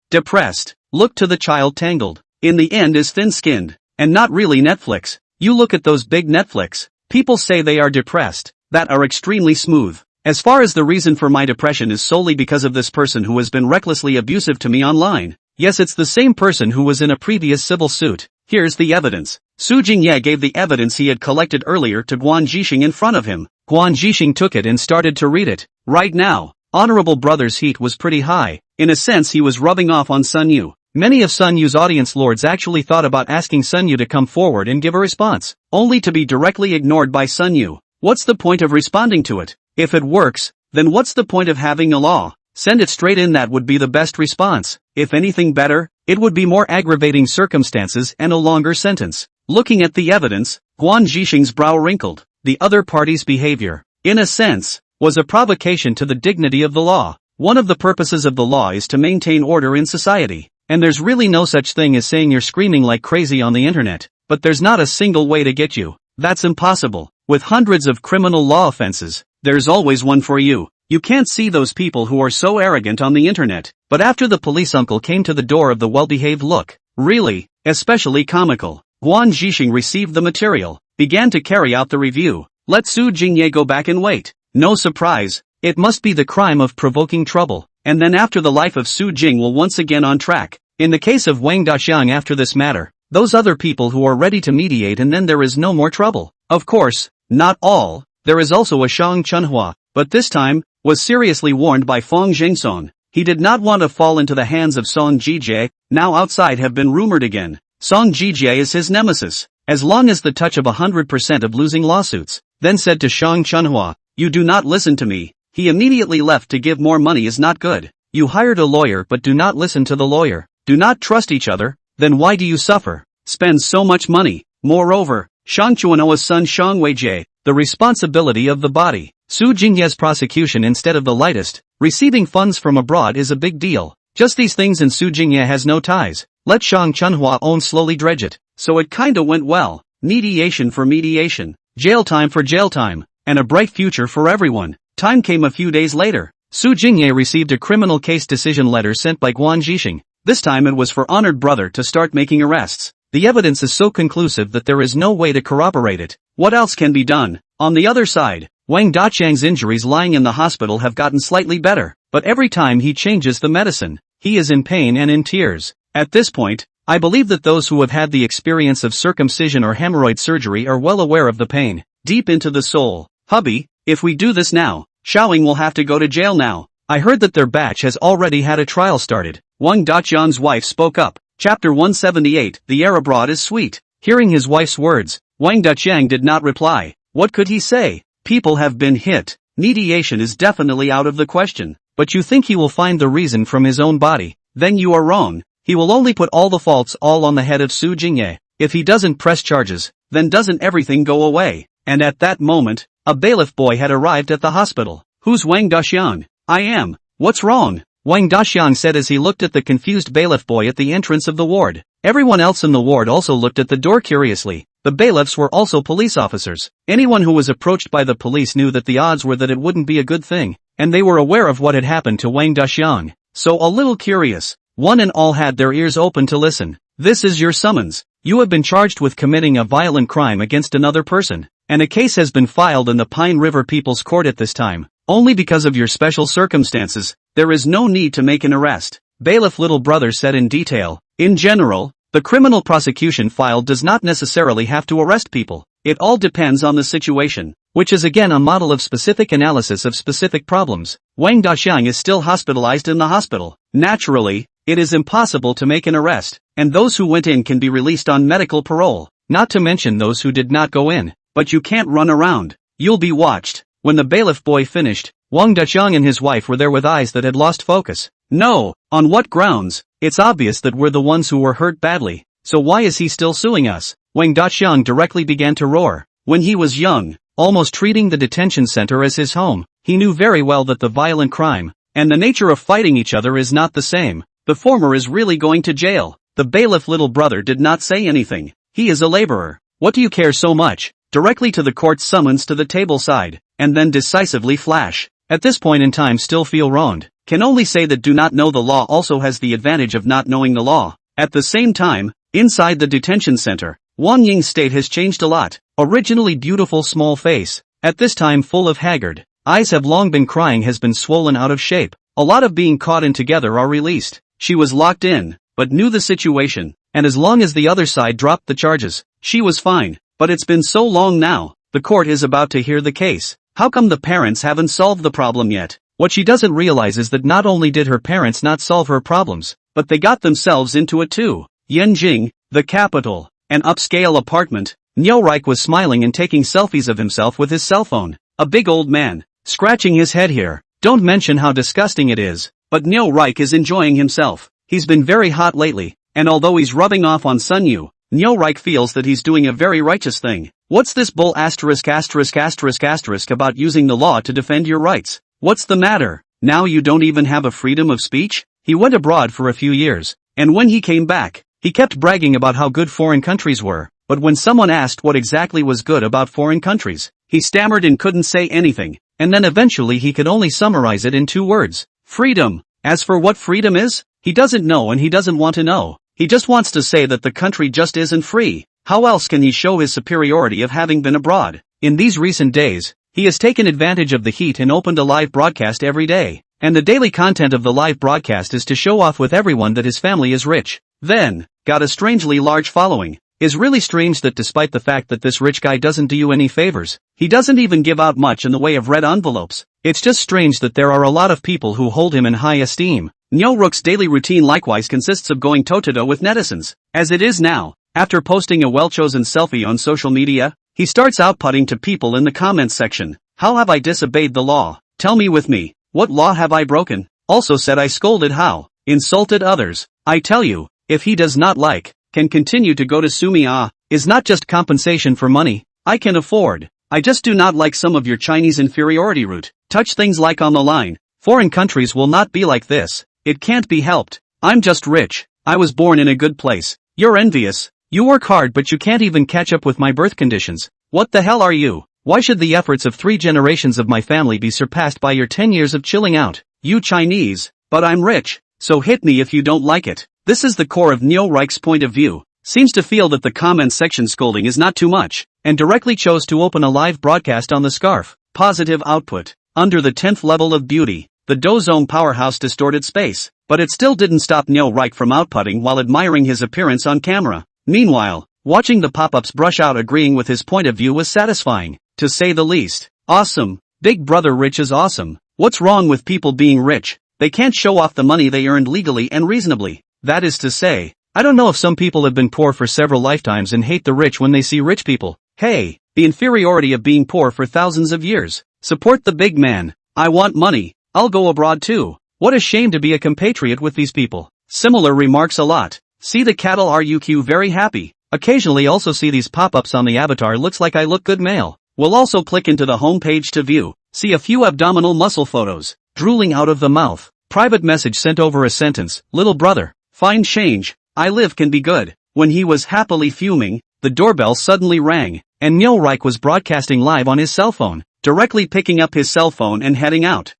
Look to the child tangled. In the end is thin-skinned, and not really Netflix. You look at those big Netflix. People say they are depressed, that are extremely smooth. As far as the reason for my depression is solely because of this person who has been recklessly abusive to me online. Yes, it's the same person who was in a previous civil suit. Here's the evidence. Su Jingye gave the evidence he had collected earlier to Guan Jixing in front of him. Guan Jixing took it and started to read it. Right now, Honorable Brother's heat was pretty high. In a sense he was rubbing off on Sun Yu. Many of Sun Yu's audience lords actually thought about asking Sun Yu to come forward and give a response, only to be directly ignored by Sun Yu. What's the point of responding to it? If it works, then what's the point of having a law? Send it straight in, that would be the best response. If anything better, it would be more aggravating circumstances and a longer sentence. Looking at the evidence, Guan Jixing's brow wrinkled. The other party's behavior, in a sense, was a provocation to the dignity of the law. One of the purposes of the law is to maintain order in society. And there's really no such thing as saying you're screaming like crazy on the internet. But there's not a single way to get you. That's impossible. With hundreds of criminal law offenses, there's always one for you. You can't see those people who are so arrogant on the internet. But after the police uncle came to the door of the well-behaved look, really, especially comical, Guan Jixing received the material, began to carry out the review. Let Su Jingye go back and wait. No surprise, it must be the crime of provoking trouble. And then after the life of Su Jing will once again on track. In the case of Wang Daxiang after this matter, those other people who are ready to mediate, and then there is no more trouble. Of course, not all, there is also a Shang Chunhua, but this time, was seriously warned by Feng Jingsong. He did not want to fall into the hands of Song Jijie, now outside have been rumored again. Song Jijie is his nemesis, as long as the touch of 100% of losing lawsuits. Then said to Shang Chunhua, "You do not listen to me." He immediately left. To give more money is not good. You hired a lawyer but do not listen to the lawyer. Do not trust each other, then why do you suffer? Spend so much money. Moreover, Shang Chuanoa's son Shang Weijie, the responsibility of the body. Su Jingye's prosecution instead of the lightest, receiving funds from abroad is a big deal. Just these things, and Su Jingye has no ties. Let Shang Chunhua own slowly dredge it. So it kinda went well. Mediation for mediation. Jail time for jail time. And a bright future for everyone. Time came a few days later. Su Jingye received a criminal case decision letter sent by Guan Jixing. This time it was for honored brother to start making arrests. The evidence is so conclusive that there is no way to corroborate it. What else can be done? On the other side, Wang Daqiang's injuries lying in the hospital have gotten slightly better, but every time he changes the medicine, he is in pain and in tears. At this point, I believe that those who have had the experience of circumcision or hemorrhoid surgery are well aware of the pain, deep into the soul. Hubby, if we do this now, Xiaoying will have to go to jail now. I heard that their batch has already had a trial started. Wang Daqiang's wife spoke up. Chapter 178, The air abroad is sweet. Hearing his wife's words, Wang Daqiang did not reply. What could he say? People have been hit. Mediation is definitely out of the question. But you think he will find the reason from his own body? Then you are wrong. He will only put all the faults all on the head of Su Jingye. If he doesn't press charges, then doesn't everything go away? And at that moment, a bailiff boy had arrived at the hospital. Who's Wang Daqiang? I am. What's wrong? Wang Daqiang said as he looked at the confused bailiff boy at the entrance of the ward. Everyone else in the ward also looked at the door curiously. The bailiffs were also police officers. Anyone who was approached by the police knew that the odds were that it wouldn't be a good thing, and they were aware of what had happened to Wang Daqiang. So a little curious, one and all had their ears open to listen. This is your summons. You have been charged with committing a violent crime against another person, and a case has been filed in the Pine River People's Court at this time. Only because of your special circumstances, there is no need to make an arrest. Bailiff Little Brother said in detail. In general, the criminal prosecution filed does not necessarily have to arrest people. It all depends on the situation, which is again a model of specific analysis of specific problems. Wang Daqiang is still hospitalized in the hospital. Naturally, it is impossible to make an arrest, and those who went in can be released on medical parole, not to mention those who did not go in. But you can't run around. You'll be watched. When the bailiff boy finished, Wang Daqiang and his wife were there with eyes that had lost focus. No, on what grounds? It's obvious that we're the ones who were hurt badly, so why is he still suing us? Wang Daqiang directly began to roar. When he was young, almost treating the detention center as his home, he knew very well that the violent crime, and the nature of fighting each other is not the same. The former is really going to jail. The bailiff Little Brother did not say anything. He is a laborer. What do you care so much? Directly to the court's summons to the table side, and then decisively flash. At this point in time still feel wronged. Can only say that do not know the law also has the advantage of not knowing the law. At the same time, inside the detention center, Wang Ying's state has changed a lot. Originally beautiful small face, at this time full of haggard eyes have long been crying, has been swollen out of shape. A lot of being caught in together are released. She was locked in, but knew the situation. and as long as the other side dropped the charges, she was fine. But it's been so long now, the court is about to hear the case. How come the parents haven't solved the problem yet? What she doesn't realize is that not only did her parents not solve her problems, but they got themselves into it too. Yanjing, the capital, an upscale apartment. Nyo-Reik was smiling and taking selfies of himself with his cell phone. A big old man, scratching his head here. Don't mention how disgusting it is. But Nyo-Reik is enjoying himself. He's been very hot lately, and although he's rubbing off on Sunyu, Nyo-Reik feels that he's doing a very righteous thing. What's this bull asterisk about using the law to defend your rights? What's the matter? Now you don't even have a freedom of speech? He went abroad for a few years, and when he came back, he kept bragging about how good foreign countries were, but when someone asked what exactly was good about foreign countries, he stammered and couldn't say anything, and then eventually he could only summarize it in 2 words. Freedom. As for what freedom is, he doesn't know and he doesn't want to know. He just wants to say that the country just isn't free. How else can he show his superiority of having been abroad? In these recent days, he has taken advantage of the heat and opened a live broadcast every day. And the daily content of the live broadcast is to show off with everyone that his family is rich. Then, got a strangely large following. Is really strange that despite the fact that this rich guy doesn't do you any favors, he doesn't even give out much in the way of red envelopes. It's just strange that there are a lot of people who hold him in high esteem. Nyo-Rook's daily routine likewise consists of going toe-to-toe with netizens. As it is now, after posting a well-chosen selfie on social media, he starts outputting to people in the comments section. How have I disobeyed the law? Tell me with me. What law have I broken? Also said I scolded how? Insulted others. I tell you, if he does not like, can continue to go to Sumi is not just compensation for money I can afford. I just do not like some of your Chinese inferiority route. Touch things like on the line. Foreign countries will not be like this. It can't be helped. I'm just rich. I was born in a good place. You're envious. You work hard but you can't even catch up with my birth conditions. What the hell are you? Why should the efforts of 3 generations of my family be surpassed by your 10 years of chilling out? You Chinese. But I'm rich. So hit me if you don't like it. This is the core of Nyo-Reik's point of view. Seems to feel that the comments section scolding is not too much, and directly chose to open a live broadcast on the scarf. Positive output. Under the 10th level of beauty, the Dozone powerhouse distorted space. But it still didn't stop Nyo-Reik from outputting while admiring his appearance on camera. Meanwhile, watching the pop-ups brush out agreeing with his point of view was satisfying, to say the least. Awesome. Big brother rich is awesome. What's wrong with people being rich? They can't show off the money they earned legally and reasonably. That is to say, I don't know if some people have been poor for several lifetimes and hate the rich when they see rich people. Hey, the inferiority of being poor for thousands of years. Support the big man. I want money. I'll go abroad too. What a shame to be a compatriot with these people. Similar remarks a lot. See the cattle RUQ very happy. Occasionally also see these pop-ups on the avatar looks like I look good male. We'll also click into the home page to view. See a few abdominal muscle photos. Drooling out of the mouth. Private message sent over a sentence. Little brother. Fine change. I live can be good. When he was happily fuming, the doorbell suddenly rang, and Nyo-Reik was broadcasting live on his cell phone, directly picking up his cell phone and heading out.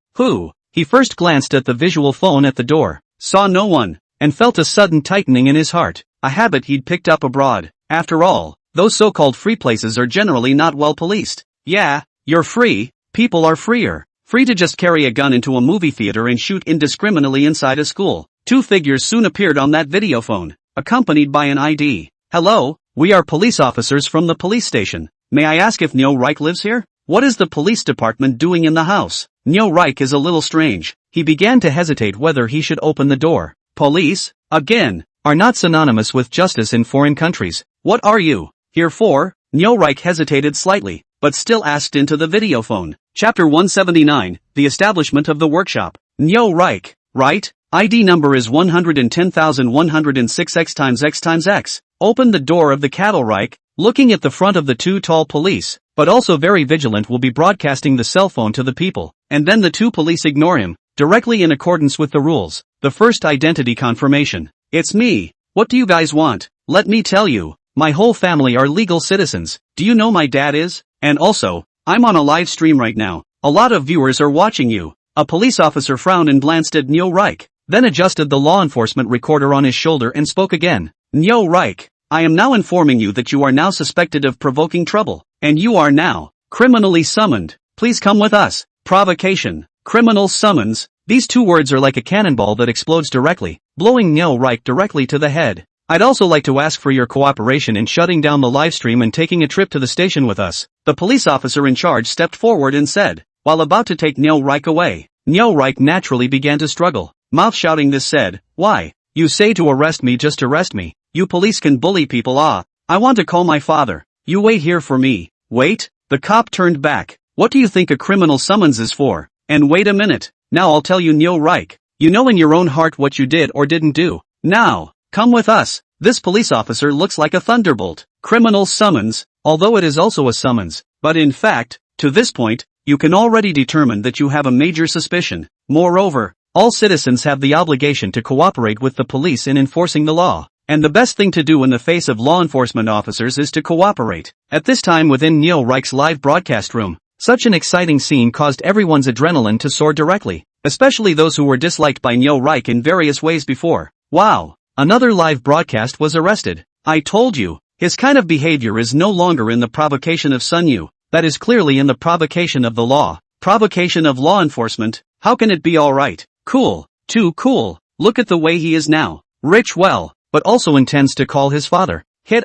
He first glanced at the visual phone at the door, saw no one, and felt a sudden tightening in his heart, a habit he'd picked up abroad. After all, those so-called free places are generally not well policed. Yeah, you're free, people are freer. Free to just carry a gun into a movie theater and shoot indiscriminately inside a school. 2 figures soon appeared on that video phone, accompanied by an ID. Hello, we are police officers from the police station. May I ask if Nyo-Reik lives here? What is the police department doing in the house? Nyo-Reik is a little strange. He began to hesitate whether he should open the door. Police, again, are not synonymous with justice in foreign countries. What are you here for? Nyo-Reik hesitated slightly, but still asked into the video phone. Chapter 179, The Establishment of the Workshop. Nyo-Reik, right? ID number is 110,106x. Open the door of the cattle Reik, looking at the front of the 2 tall police, but also very vigilant will be broadcasting the cell phone to the people, and then the 2 police ignore him, directly in accordance with the rules. The first identity confirmation. It's me. What do you guys want? Let me tell you, my whole family are legal citizens. Do you know my dad is? And also, I'm on a live stream right now. A lot of viewers are watching you. A police officer frowned and glanced at Nyo-Reik, then adjusted the law enforcement recorder on his shoulder and spoke again. Nyo-Reik, I am now informing you that you are now suspected of provoking trouble, and you are now criminally summoned. Please come with us. Provocation. Criminal summons. These 2 words are like a cannonball that explodes directly, blowing Nyo-Reik directly to the head. I'd also like to ask for your cooperation in shutting down the livestream and taking a trip to the station with us. The police officer in charge stepped forward and said, while about to take Nyo Reich away. Nyo Reich naturally began to struggle. Mouth shouting this said, "Why? You say to arrest me, just arrest me. You police can bully people. I want to call my father. You wait here for me." Wait? The cop turned back. "What do you think a criminal summons is for? And wait a minute. Now I'll tell you, Nyo Reich. You know in your own heart what you did or didn't do. Now, come with us." This police officer looks like a thunderbolt. Criminal summons, although it is also a summons. But in fact, to this point, you can already determine that you have a major suspicion. Moreover, all citizens have the obligation to cooperate with the police in enforcing the law. And the best thing to do in the face of law enforcement officers is to cooperate. At this time within Neo Reich's live broadcast room, such an exciting scene caused everyone's adrenaline to soar directly, especially those who were disliked by Neo Reich in various ways before. Wow! Another live broadcast was arrested. I told you, his kind of behavior is no longer in the provocation of Sun Yu, that is clearly in the provocation of the law. Provocation of law enforcement, how can it be alright? Cool, too cool, look at the way he is now. Rich well, but also intends to call his father. Hit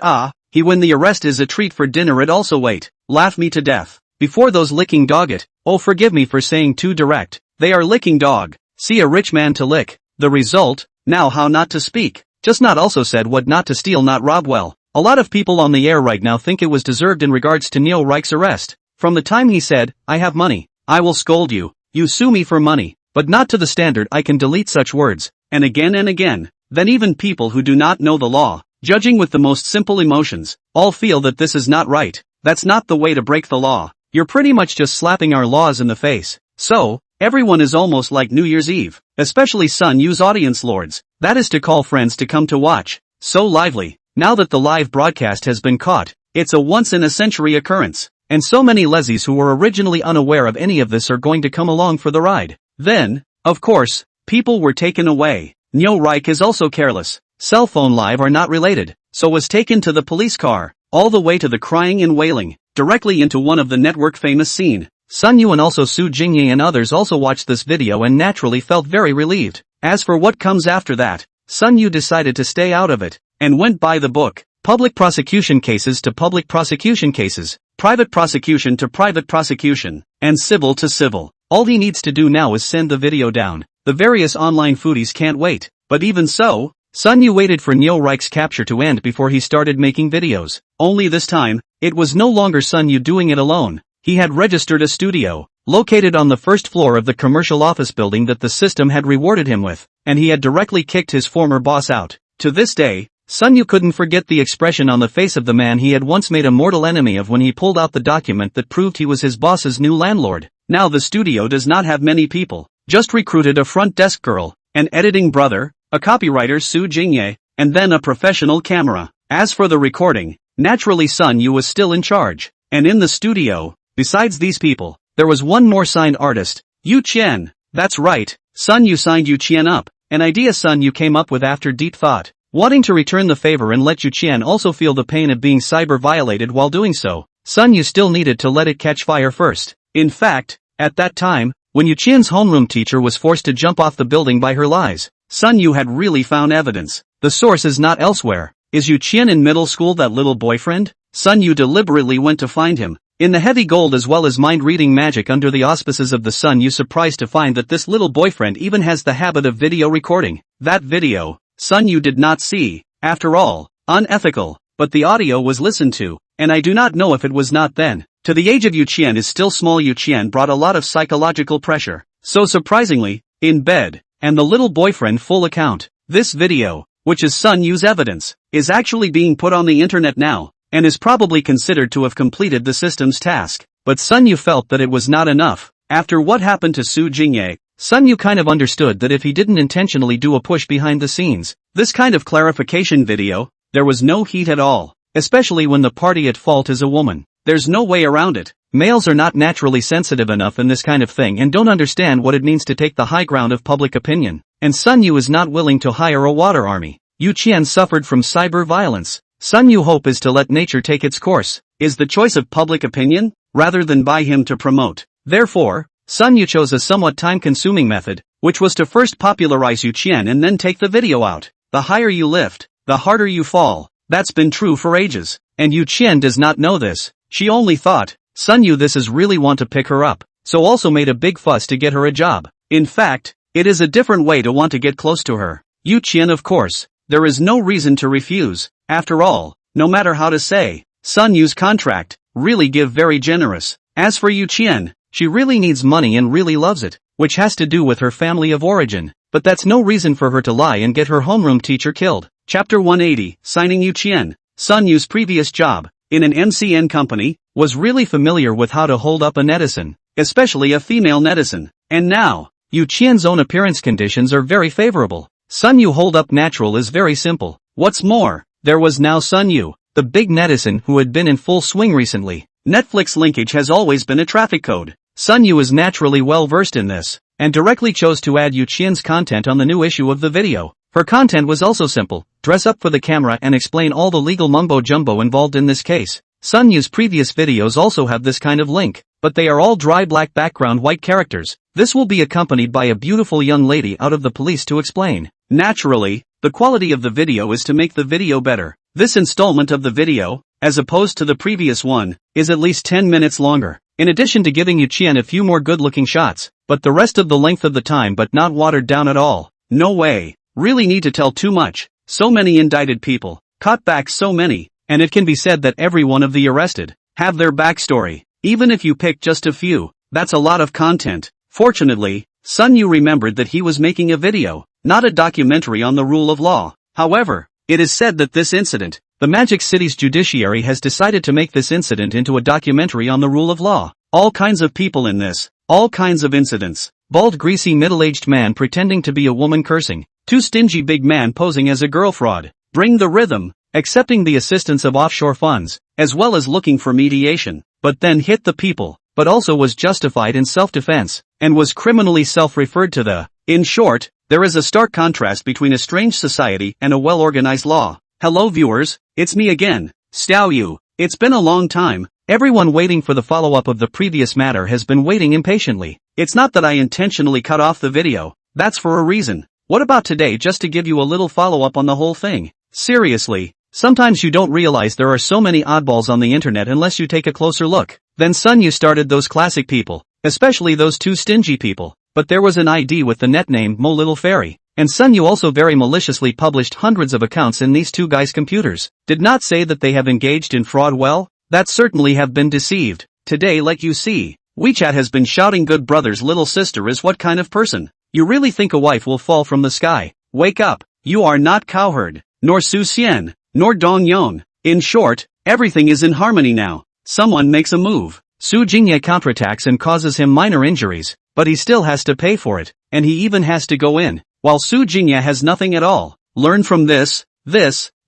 he when the arrest is a treat for dinner it also wait, laugh me to death. Before those licking dog it, oh forgive me for saying too direct, they are licking dog, see a rich man to lick. The result, now how not to speak, just not also said what not to steal not rob well. A lot of people on the air right now think it was deserved in regards to Neo Reich's arrest. From the time he said, I have money, I will scold you, you sue me for money, but not to the standard I can delete such words, and again, then even people who do not know the law, judging with the most simple emotions, all feel that this is not right, that's not the way to break the law, you're pretty much just slapping our laws in the face. So, everyone is almost like New Year's Eve, especially Sun Yu's audience lords, that is to call friends to come to watch. So lively, now that the live broadcast has been caught, it's a once-in-a-century occurrence, and so many lezzies who were originally unaware of any of this are going to come along for the ride. Then, of course, people were taken away. Neo Reich is also careless, cell phone live are not related, so was taken to the police car, all the way to the crying and wailing, directly into one of the network famous scene. Sun Yu and also Su Jingye and others also watched this video and naturally felt very relieved. As for what comes after that, Sun Yu decided to stay out of it, and went by the book. Public prosecution cases to public prosecution cases, private prosecution to private prosecution, and civil to civil. All he needs to do now is send the video down. The various online foodies can't wait, but even so, Sun Yu waited for Neo Reich's capture to end before he started making videos. Only this time, it was no longer Sun Yu doing it alone. He had registered a studio, located on the first floor of the commercial office building that the system had rewarded him with, and he had directly kicked his former boss out. To this day, Sun Yu couldn't forget the expression on the face of the man he had once made a mortal enemy of when he pulled out the document that proved he was his boss's new landlord. Now the studio does not have many people, just recruited a front desk girl, an editing brother, a copywriter Su Jingye, and then a professional camera. As for the recording, naturally Sun Yu was still in charge, and in the studio, besides these people, there was one more signed artist, Yu Qian. That's right, Sun Yu signed Yu Qian up, an idea Sun Yu came up with after deep thought, wanting to return the favor and let Yu Qian also feel the pain of being cyber violated while doing so. Sun Yu still needed to let it catch fire first. In fact, at that time, when Yu Qian's homeroom teacher was forced to jump off the building by her lies, Sun Yu had really found evidence. The source is not elsewhere. Is Yu Qian in middle school that little boyfriend? Sun Yu deliberately went to find him. In the heavy gold as well as mind-reading magic under the auspices of the Sun Yu surprised to find that this little boyfriend even has the habit of video recording. That video, Sun Yu did not see. After all, unethical, but the audio was listened to, and I do not know if it was not then. To the age of Yu Qian is still small. Yu Qian brought a lot of psychological pressure. So surprisingly, in bed, and the little boyfriend full account. This video, which is Sun Yu's evidence, is actually being put on the internet now, and is probably considered to have completed the system's task. But Sun Yu felt that it was not enough. After what happened to Su Jingye, Sun Yu kind of understood that if he didn't intentionally do a push behind the scenes, this kind of clarification video, there was no heat at all, especially when the party at fault is a woman. There's no way around it. Males are not naturally sensitive enough in this kind of thing and don't understand what it means to take the high ground of public opinion. And Sun Yu is not willing to hire a water army. Yu Qian suffered from cyber violence. Sun Yu hope is to let nature take its course, is the choice of public opinion, rather than by him to promote. Therefore, Sun Yu chose a somewhat time-consuming method, which was to first popularize Yu Qian and then take the video out. The higher you lift, the harder you fall. That's been true for ages. And Yu Qian does not know this. She only thought, Sun Yu this is really want to pick her up, so also made a big fuss to get her a job. In fact, it is a different way to want to get close to her. Yu Qian of course, there is no reason to refuse. After all, no matter how to say, Sun Yu's contract, really give very generous. As for Yu Qian, she really needs money and really loves it, which has to do with her family of origin. But that's no reason for her to lie and get her homeroom teacher killed. Chapter 180, Signing Yu Qian. Sun Yu's previous job, in an MCN company, was really familiar with how to hold up a netizen, especially a female netizen. And now, Yu Qian's own appearance conditions are very favorable. Sun Yu hold up natural is very simple. What's more, there was now Sun Yu, the big netizen who had been in full swing recently. Netflix linkage has always been a traffic code. Sun Yu is naturally well versed in this, and directly chose to add Yu Qian's content on the new issue of the video. Her content was also simple, dress up for the camera and explain all the legal mumbo-jumbo involved in this case. Sun Yu's previous videos also have this kind of link, but they are all dry black background white characters. This will be accompanied by a beautiful young lady out of the police to explain. Naturally, the quality of the video is to make the video better. This installment of the video, as opposed to the previous one, is at least 10 minutes longer. In addition to giving Yu Qian a few more good-looking shots, but the rest of the length of the time but not watered down at all. No way. Really need to tell too much. So many indicted people, caught back so many, and it can be said that every one of the arrested have their backstory. Even if you pick just a few, that's a lot of content. Fortunately, Sun Yu remembered that he was making a video, not a documentary on the rule of law. However, it is said that this incident, the Magic City's judiciary has decided to make this incident into a documentary on the rule of law. All kinds of people in this, all kinds of incidents. Bald greasy middle-aged man pretending to be a woman cursing. Too stingy big man posing as a girl fraud. Bring the rhythm, accepting the assistance of offshore funds, as well as looking for mediation, but then hit the people, but also was justified in self-defense, and was criminally self-referred to the. In short, there is a stark contrast between a strange society and a well-organized law. Hello viewers, it's me again, Xiao Yu. It's been a long time. Everyone waiting for the follow-up of the previous matter has been waiting impatiently. It's not that I intentionally cut off the video, that's for a reason. What about today just to give you a little follow-up on the whole thing? Seriously, sometimes you don't realize there are so many oddballs on the internet unless you take a closer look. Then Sun Yu started those classic people, especially those two stingy people, but there was an ID with the net name Mo Little Fairy, and Sun Yu also very maliciously published hundreds of accounts in these two guys' computers. Did not say that they have engaged in fraud well? That certainly have been deceived. Today like you see, WeChat has been shouting good brother's little sister is what kind of person? You really think a wife will fall from the sky? Wake up, you are not Cowherd, nor Su Xian, nor Dong Yon. In short, everything is in harmony now. Someone makes a move. Su Jingye counterattacks and causes him minor injuries, but he still has to pay for it, and he even has to go in, while Su Jingye has nothing at all. Learn from this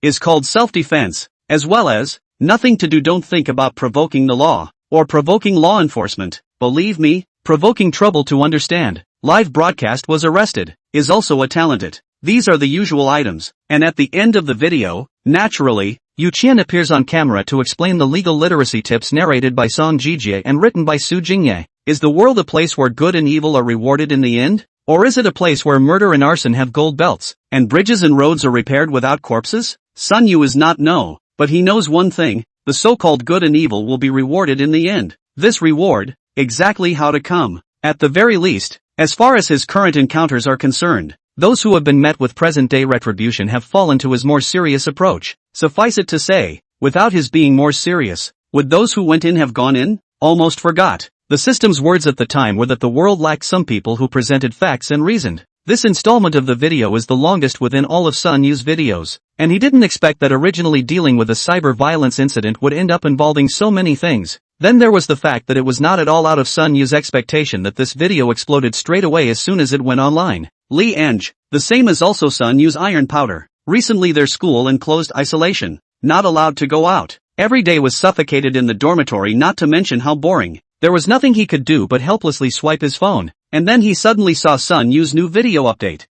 is called self-defense, as well as, nothing to do. Don't think about provoking the law, or provoking law enforcement. Believe me, provoking trouble to understand. Live broadcast was arrested, is also a talented. These are the usual items, and at the end of the video, naturally, Yu Qian appears on camera to explain the legal literacy tips narrated by Song Jijie and written by Su Jingye. Is the world a place where good and evil are rewarded in the end? Or is it a place where murder and arson have gold belts, and bridges and roads are repaired without corpses? Sun Yu is not know, but he knows one thing, the so-called good and evil will be rewarded in the end. This reward, exactly how to come, at the very least, as far as his current encounters are concerned, those who have been met with present-day retribution have fallen to his more serious approach. Suffice it to say, without his being more serious, would those who went in have gone in? Almost forgot. The system's words at the time were that the world lacked some people who presented facts and reasoned. This installment of the video is the longest within all of Sun Yu's videos, and he didn't expect that originally dealing with a cyber violence incident would end up involving so many things. Then there was the fact that it was not at all out of Sun Yu's expectation that this video exploded straight away as soon as it went online. Li Eng, the same as also Sun Yu's iron powder. Recently their school in closed isolation, not allowed to go out. Every day was suffocated in the dormitory, not to mention how boring. There was nothing he could do but helplessly swipe his phone, and then he suddenly saw Sun Yu's new video update.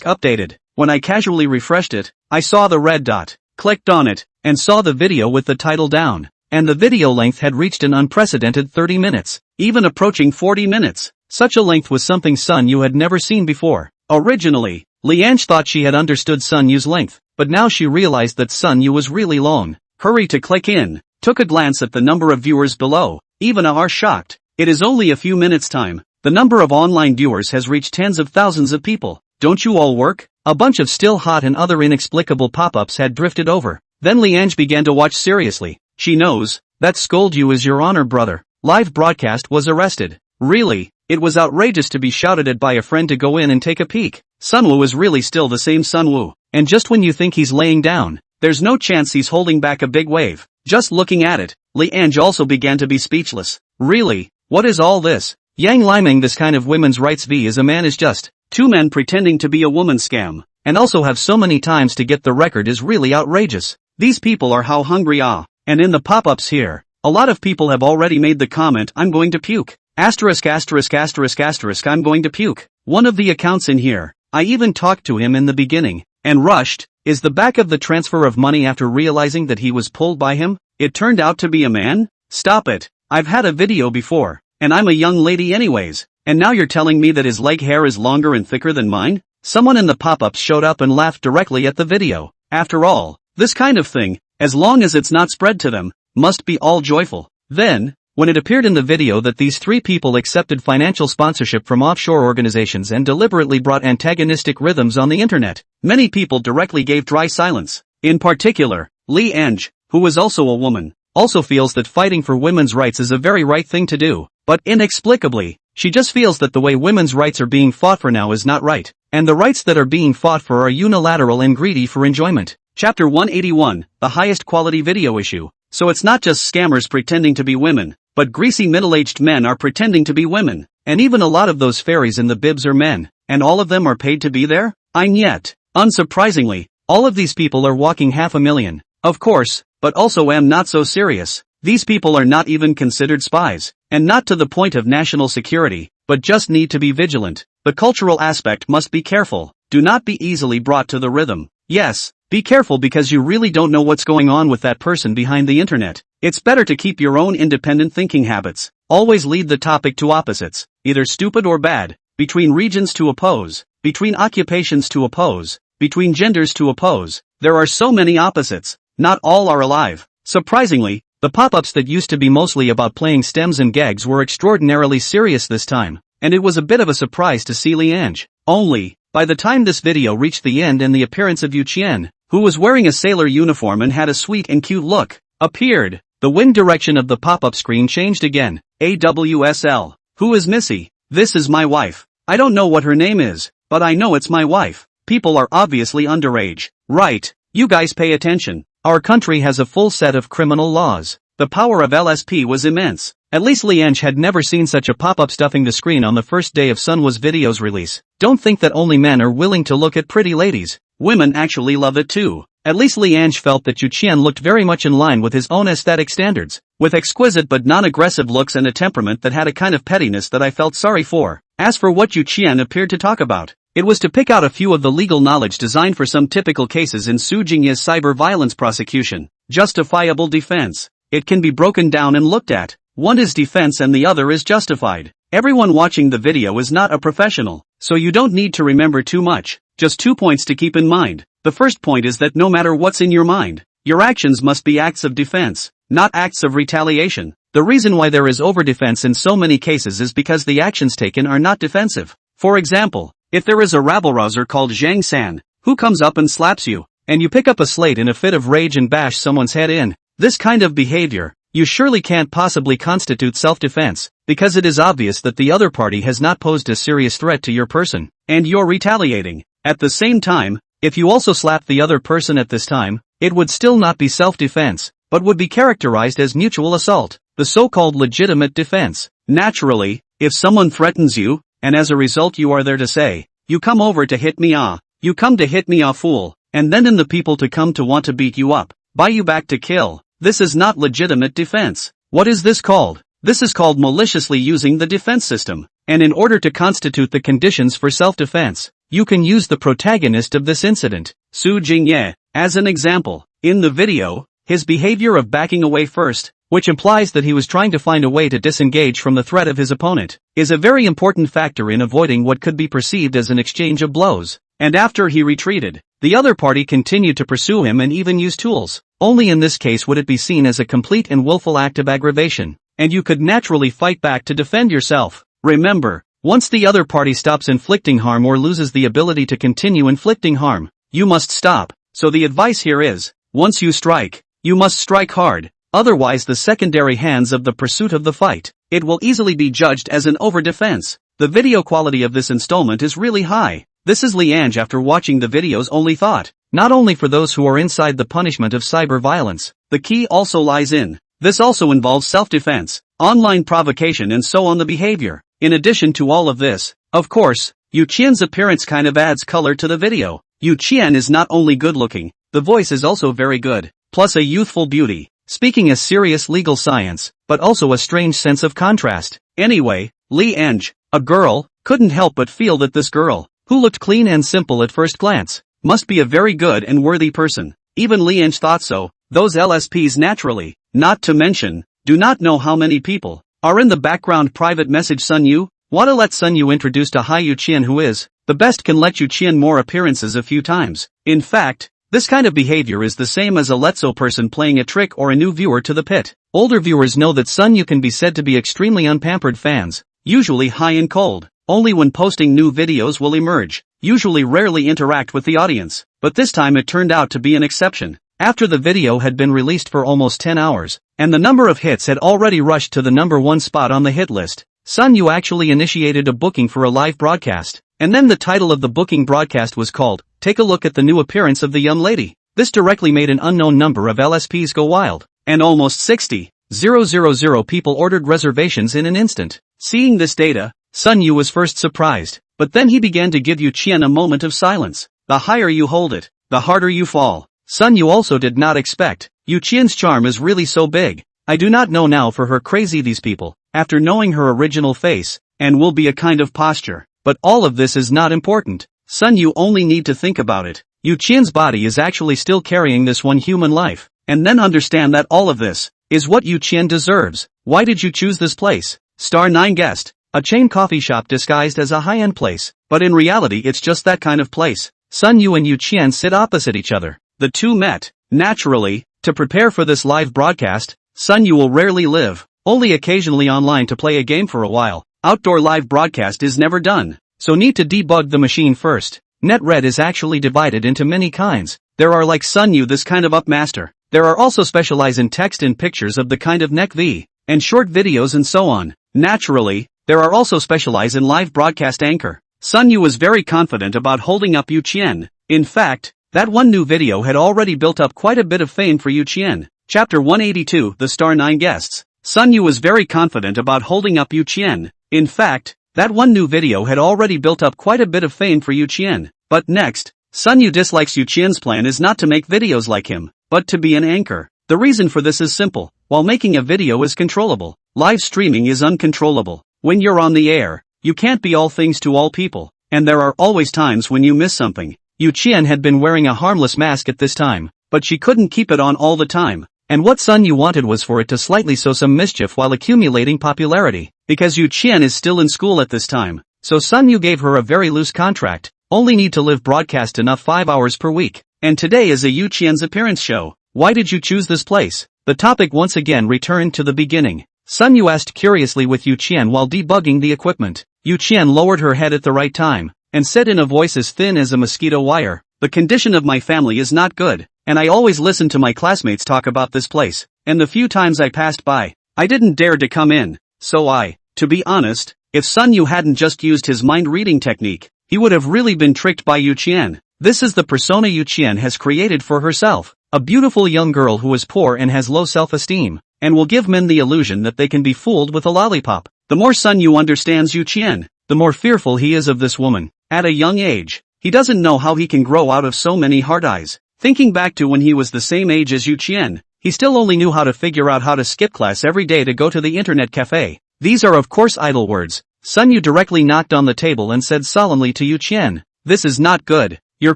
Updated. When I casually refreshed it, I saw the red dot, clicked on it, and saw the video with the title down. And the video length had reached an unprecedented 30 minutes, even approaching 40 minutes. Such a length was something Sun Yu had never seen before. Originally, Liange thought she had understood Sun Yu's length, but now she realized that Sun Yu was really long. Hurry to click in. Took a glance at the number of viewers below. Even are shocked. It is only a few minutes time. The number of online viewers has reached tens of thousands of people. Don't you all work? A bunch of still hot and other inexplicable pop-ups had drifted over. Then Liange began to watch seriously. She knows. That scold you is your honor, brother. Live broadcast was arrested. Really? It was outrageous to be shouted at by a friend to go in and take a peek. Sunwoo is really still the same Sunwoo. And just when you think he's laying down, there's no chance he's holding back a big wave. Just looking at it, Liange also began to be speechless. Really? What is all this? Yang Liming, this kind of women's rights v is a man is just. Two men pretending to be a woman scam. And also have so many times to get the record is really outrageous. These people are how hungry ah. And in the pop-ups here, a lot of people have already made the comment I'm going to puke. Asterisk asterisk asterisk asterisk I'm going to puke. One of the accounts in here, I even talked to him in the beginning, and rushed, is the back of the transfer of money after realizing that he was pulled by him. It turned out to be a man? Stop it. I've had a video before, and I'm a young lady anyways, and now you're telling me that his leg hair is longer and thicker than mine? Someone in the pop-ups showed up and laughed directly at the video. After all, this kind of thing, as long as it's not spread to them, must be all joyful. Then, when it appeared in the video that these three people accepted financial sponsorship from offshore organizations and deliberately brought antagonistic rhythms on the internet, many people directly gave dry silence. In particular, Liange, who was also a woman, also feels that fighting for women's rights is a very right thing to do, but inexplicably, she just feels that the way women's rights are being fought for now is not right, and the rights that are being fought for are unilateral and greedy for enjoyment. Chapter 181, the highest quality video issue. So it's not just scammers pretending to be women, but greasy middle-aged men are pretending to be women, and even a lot of those fairies in the bibs are men, and all of them are paid to be there? And yet, unsurprisingly, all of these people are walking 500,000. Of course, but also am not so serious. These people are not even considered spies, and not to the point of national security, but just need to be vigilant. The cultural aspect must be careful. Do not be easily brought to the rhythm. Yes, be careful because you really don't know what's going on with that person behind the internet. It's better to keep your own independent thinking habits. Always lead the topic to opposites, either stupid or bad, between regions to oppose, between occupations to oppose, between genders to oppose. There are so many opposites. Not all are alive. Surprisingly, the pop-ups that used to be mostly about playing stems and gags were extraordinarily serious this time, and it was a bit of a surprise to see Liange. Only, by the time this video reached the end and the appearance of Yu Qian, who was wearing a sailor uniform and had a sweet and cute look, appeared, the wind direction of the pop-up screen changed again. AWSL. Who is Missy? This is my wife. I don't know what her name is, but I know it's my wife. People are obviously underage. Right, you guys pay attention. Our country has a full set of criminal laws. The power of LSP was immense. At least Liange had never seen such a pop-up stuffing the screen on the first day of Sunhwa's video's release. Don't think that only men are willing to look at pretty ladies. Women actually love it too. At least Liange felt that Yu Qian looked very much in line with his own aesthetic standards, with exquisite but non-aggressive looks and a temperament that had a kind of pettiness that I felt sorry for. As for what Yu Qian appeared to talk about, it was to pick out a few of the legal knowledge designed for some typical cases in Su Jingye's cyber violence prosecution. Justifiable defense. It can be broken down and looked at. One is defense and the other is justified. Everyone watching the video is not a professional, so you don't need to remember too much. Just 2 points to keep in mind. The first point is that no matter what's in your mind, your actions must be acts of defense, not acts of retaliation. The reason why there is overdefense in so many cases is because the actions taken are not defensive. For example, if there is a rabble-rouser called Zhang San, who comes up and slaps you, and you pick up a slate in a fit of rage and bash someone's head in, this kind of behavior, you surely can't possibly constitute self-defense, because it is obvious that the other party has not posed a serious threat to your person, and you're retaliating. At the same time, if you also slap the other person at this time, it would still not be self-defense, but would be characterized as mutual assault, the so-called legitimate defense. Naturally, if someone threatens you, and as a result you are there to say, you come over to hit me ah, you come to hit me ah fool, and then in the people to come to want to beat you up, buy you back to kill, this is not legitimate defense. What is this called? This is called maliciously using the defense system, and in order to constitute the conditions for self-defense, you can use the protagonist of this incident, Su Jingye, as an example. In the video, his behavior of backing away first, which implies that he was trying to find a way to disengage from the threat of his opponent, is a very important factor in avoiding what could be perceived as an exchange of blows. And after he retreated, the other party continued to pursue him and even use tools. Only in this case would it be seen as a complete and willful act of aggravation, and you could naturally fight back to defend yourself. Remember, once the other party stops inflicting harm or loses the ability to continue inflicting harm, you must stop. So the advice here is, once you strike, you must strike hard, otherwise the secondary hands of the pursuit of the fight, it will easily be judged as an over-defense. The video quality of this installment is really high. This is Liange after watching the video's only thought. Not only for those who are inside the punishment of cyber violence, the key also lies in. This also involves self-defense, online provocation and so on the behavior. In addition to all of this, of course, Yu Qian's appearance kind of adds color to the video. Yu Qian is not only good looking, the voice is also very good, plus a youthful beauty, speaking a serious legal science, but also a strange sense of contrast. Anyway, Liange, a girl, couldn't help but feel that this girl, who looked clean and simple at first glance, must be a very good and worthy person. Even Liange thought so. Those LSPs naturally, not to mention, do not know how many people are in the background private message Sun Yu. Wanna let Sun Yu introduce to Hai Yu Qian who is the best can let Yu Qian more appearances a few times. In fact, this kind of behavior is the same as a letso person playing a trick or a new viewer to the pit. Older viewers know that Sun Yu can be said to be extremely unpampered fans, usually high and cold. Only when posting new videos will emerge, usually rarely interact with the audience, but this time it turned out to be an exception. After the video had been released for almost 10 hours, and the number of hits had already rushed to the #1 spot on the hit list, Sun Yu actually initiated a booking for a live broadcast, and then the title of the booking broadcast was called, "Take a Look at the New Appearance of the Young Lady." This directly made an unknown number of LSPs go wild, and almost 60,000 people ordered reservations in an instant. Seeing this data, Sun Yu was first surprised, but then he began to give Yu Qian a moment of silence. The higher you hold it, the harder you fall. Sun Yu also did not expect. Yu Qian's charm is really so big. I do not know now for her crazy these people, after knowing her original face, and will be a kind of posture. But all of this is not important. Sun Yu only need to think about it. Yu Qian's body is actually still carrying this one human life, and then understand that all of this is what Yu Qian deserves. Why did you choose this place? Star 9 guessed. A chain coffee shop disguised as a high-end place, but in reality it's just that kind of place. Sun Yu and Yu Qian sit opposite each other. The two met, naturally, to prepare for this live broadcast. Sun Yu will rarely live, only occasionally online to play a game for a while. Outdoor live broadcast is never done, so need to debug the machine first. NetRed is actually divided into many kinds. There are like Sun Yu this kind of upmaster. There are also specialize in text and pictures of the kind of neck V, and short videos and so on. Naturally, there are also specialize in live broadcast anchor. Sun Yu was very confident about holding up Yu Qian. In fact, that one new video had already built up quite a bit of fame for Yu Qian. Chapter 182, The Star 9 Guests. Sun Yu was very confident about holding up Yu Qian. In fact, that one new video had already built up quite a bit of fame for Yu Qian. But next, Sun Yu dislikes Yu Qian's plan is not to make videos like him, but to be an anchor. The reason for this is simple. While making a video is controllable, live streaming is uncontrollable. When you're on the air, you can't be all things to all people, and there are always times when you miss something. Yu Qian had been wearing a harmless mask at this time, but she couldn't keep it on all the time. And what Sun Yu wanted was for it to slightly sow some mischief while accumulating popularity. Because Yu Qian is still in school at this time, so Sun Yu gave her a very loose contract. Only need to live broadcast enough 5 hours per week. And today is a Yu Qian's appearance show. Why did you choose this place? The topic once again returned to the beginning. Sun Yu asked curiously with Yu Qian while debugging the equipment. Yu Qian lowered her head at the right time, and said in a voice as thin as a mosquito wire, "The condition of my family is not good, and I always listen to my classmates talk about this place, and the few times I passed by, I didn't dare to come in, so to be honest, if Sun Yu hadn't just used his mind-reading technique, he would have really been tricked by Yu Qian." This is the persona Yu Qian has created for herself, a beautiful young girl who is poor and has low self-esteem, and will give men the illusion that they can be fooled with a lollipop. The more Sun Yu understands Yu Qian, the more fearful he is of this woman. At a young age, he doesn't know how he can grow out of so many hard eyes. Thinking back to when he was the same age as Yu Qian, he still only knew how to figure out how to skip class every day to go to the internet cafe. These are of course idle words. Sun Yu directly knocked on the table and said solemnly to Yu Qian, "This is not good. Your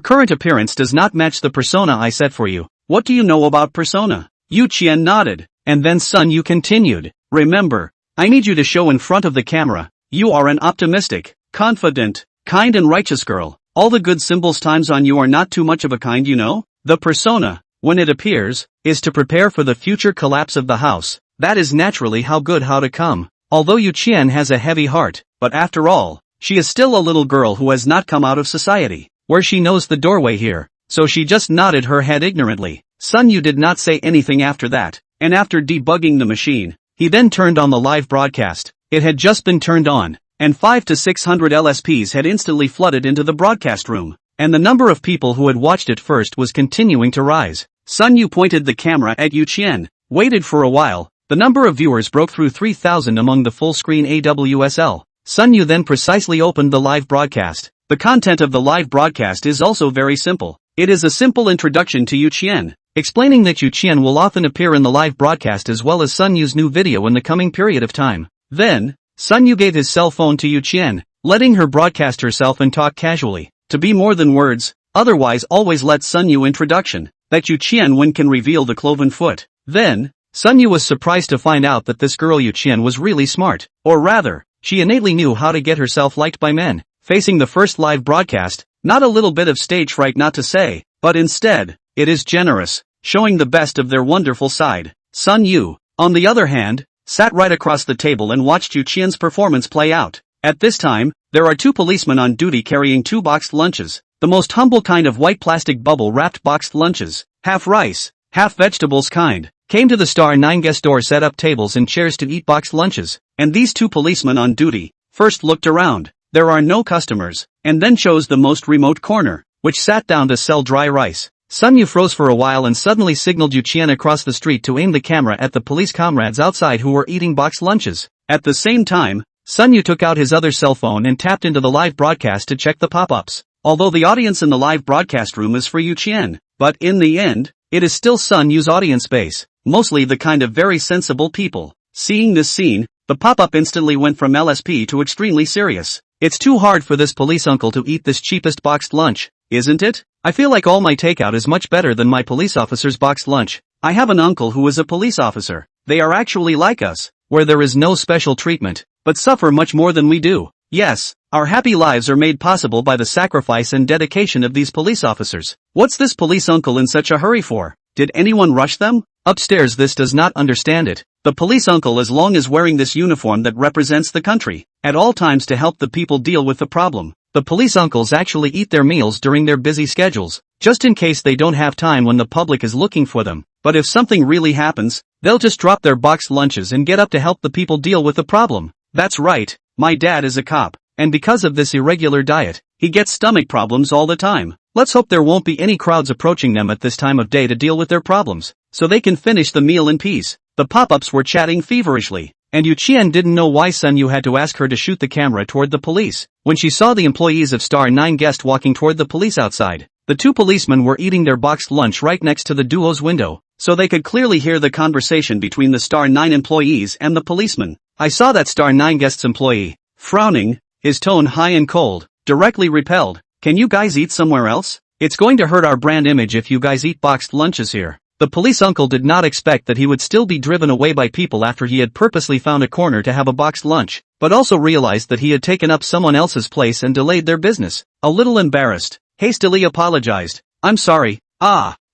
current appearance does not match the persona I set for you. What do you know about persona?" Yu Qian nodded, and then Sun Yu continued, "Remember, I need you to show in front of the camera, you are an optimistic, confident, kind and righteous girl. All the good symbols times on you are not too much of a kind, you know? The persona, when it appears, is to prepare for the future collapse of the house. That is naturally how to come. Although Yu Qian has a heavy heart, but after all, she is still a little girl who has not come out of society, where she knows the doorway here, so she just nodded her head ignorantly. Sun Yu did not say anything after that, and after debugging the machine, he then turned on the live broadcast. It had just been turned on, and 500 to 600 LSPs had instantly flooded into the broadcast room, and the number of people who had watched it first was continuing to rise. Sun Yu pointed the camera at Yu Qian, waited for a while. The number of viewers broke through 3,000 among the full-screen AWSL. Sun Yu then precisely opened the live broadcast. The content of the live broadcast is also very simple. It is a simple introduction to Yu Qian, explaining that Yu Qian will often appear in the live broadcast as well as Sun Yu's new video in the coming period of time. Then, Sun Yu gave his cell phone to Yu Qian, letting her broadcast herself and talk casually. To be more than words, otherwise always let Sun Yu introduction, that Yu Qian when can reveal the cloven foot. Then, Sun Yu was surprised to find out that this girl Yu Qian was really smart, or rather, she innately knew how to get herself liked by men. Facing the first live broadcast, not a little bit of stage fright not to say, but instead, it is generous, showing the best of their wonderful side. Sun Yu, on the other hand, sat right across the table and watched Yu Qian's performance play out. At this time, there are two policemen on duty carrying two boxed lunches, the most humble kind of white plastic bubble-wrapped boxed lunches, half rice, half vegetables kind. Came to the Star 9 guest door, set up tables and chairs to eat boxed lunches, and these two policemen on duty first looked around. There are no customers, and then chose the most remote corner, which sat down to sell dry rice. Sun Yu froze for a while and suddenly signaled Yu Qian across the street to aim the camera at the police comrades outside who were eating boxed lunches. At the same time, Sun Yu took out his other cell phone and tapped into the live broadcast to check the pop-ups. Although the audience in the live broadcast room is for Yu Qian, but in the end, it is still Sun Yu's audience base. Mostly the kind of very sensible people. Seeing this scene, the pop-up instantly went from LSP to extremely serious. It's too hard for this police uncle to eat this cheapest boxed lunch, isn't it? I feel like all my takeout is much better than my police officer's boxed lunch. I have an uncle who is a police officer. They are actually like us, where there is no special treatment, but suffer much more than we do. Yes, our happy lives are made possible by the sacrifice and dedication of these police officers. What's this police uncle in such a hurry for? Did anyone rush them? Upstairs this does not understand it. The police uncle as long as wearing this uniform that represents the country, at all times to help the people deal with the problem. The police uncles actually eat their meals during their busy schedules, just in case they don't have time when the public is looking for them. But if something really happens, they'll just drop their boxed lunches and get up to help the people deal with the problem. That's right, my dad is a cop, and because of this irregular diet, he gets stomach problems all the time. Let's hope there won't be any crowds approaching them at this time of day to deal with their problems, so they can finish the meal in peace. The pop-ups were chatting feverishly, and Yu Qian didn't know why Sun Yu had to ask her to shoot the camera toward the police. When she saw the employees of Star 9 guest walking toward the police outside, the two policemen were eating their boxed lunch right next to the duo's window, so they could clearly hear the conversation between the Star 9 employees and the policeman. I saw that Star 9 guest's employee, frowning, his tone high and cold, directly repelled. Can you guys eat somewhere else? It's going to hurt our brand image if you guys eat boxed lunches here. The police uncle did not expect that he would still be driven away by people after he had purposely found a corner to have a boxed lunch, but also realized that he had taken up someone else's place and delayed their business. A little embarrassed, hastily apologized. I'm sorry.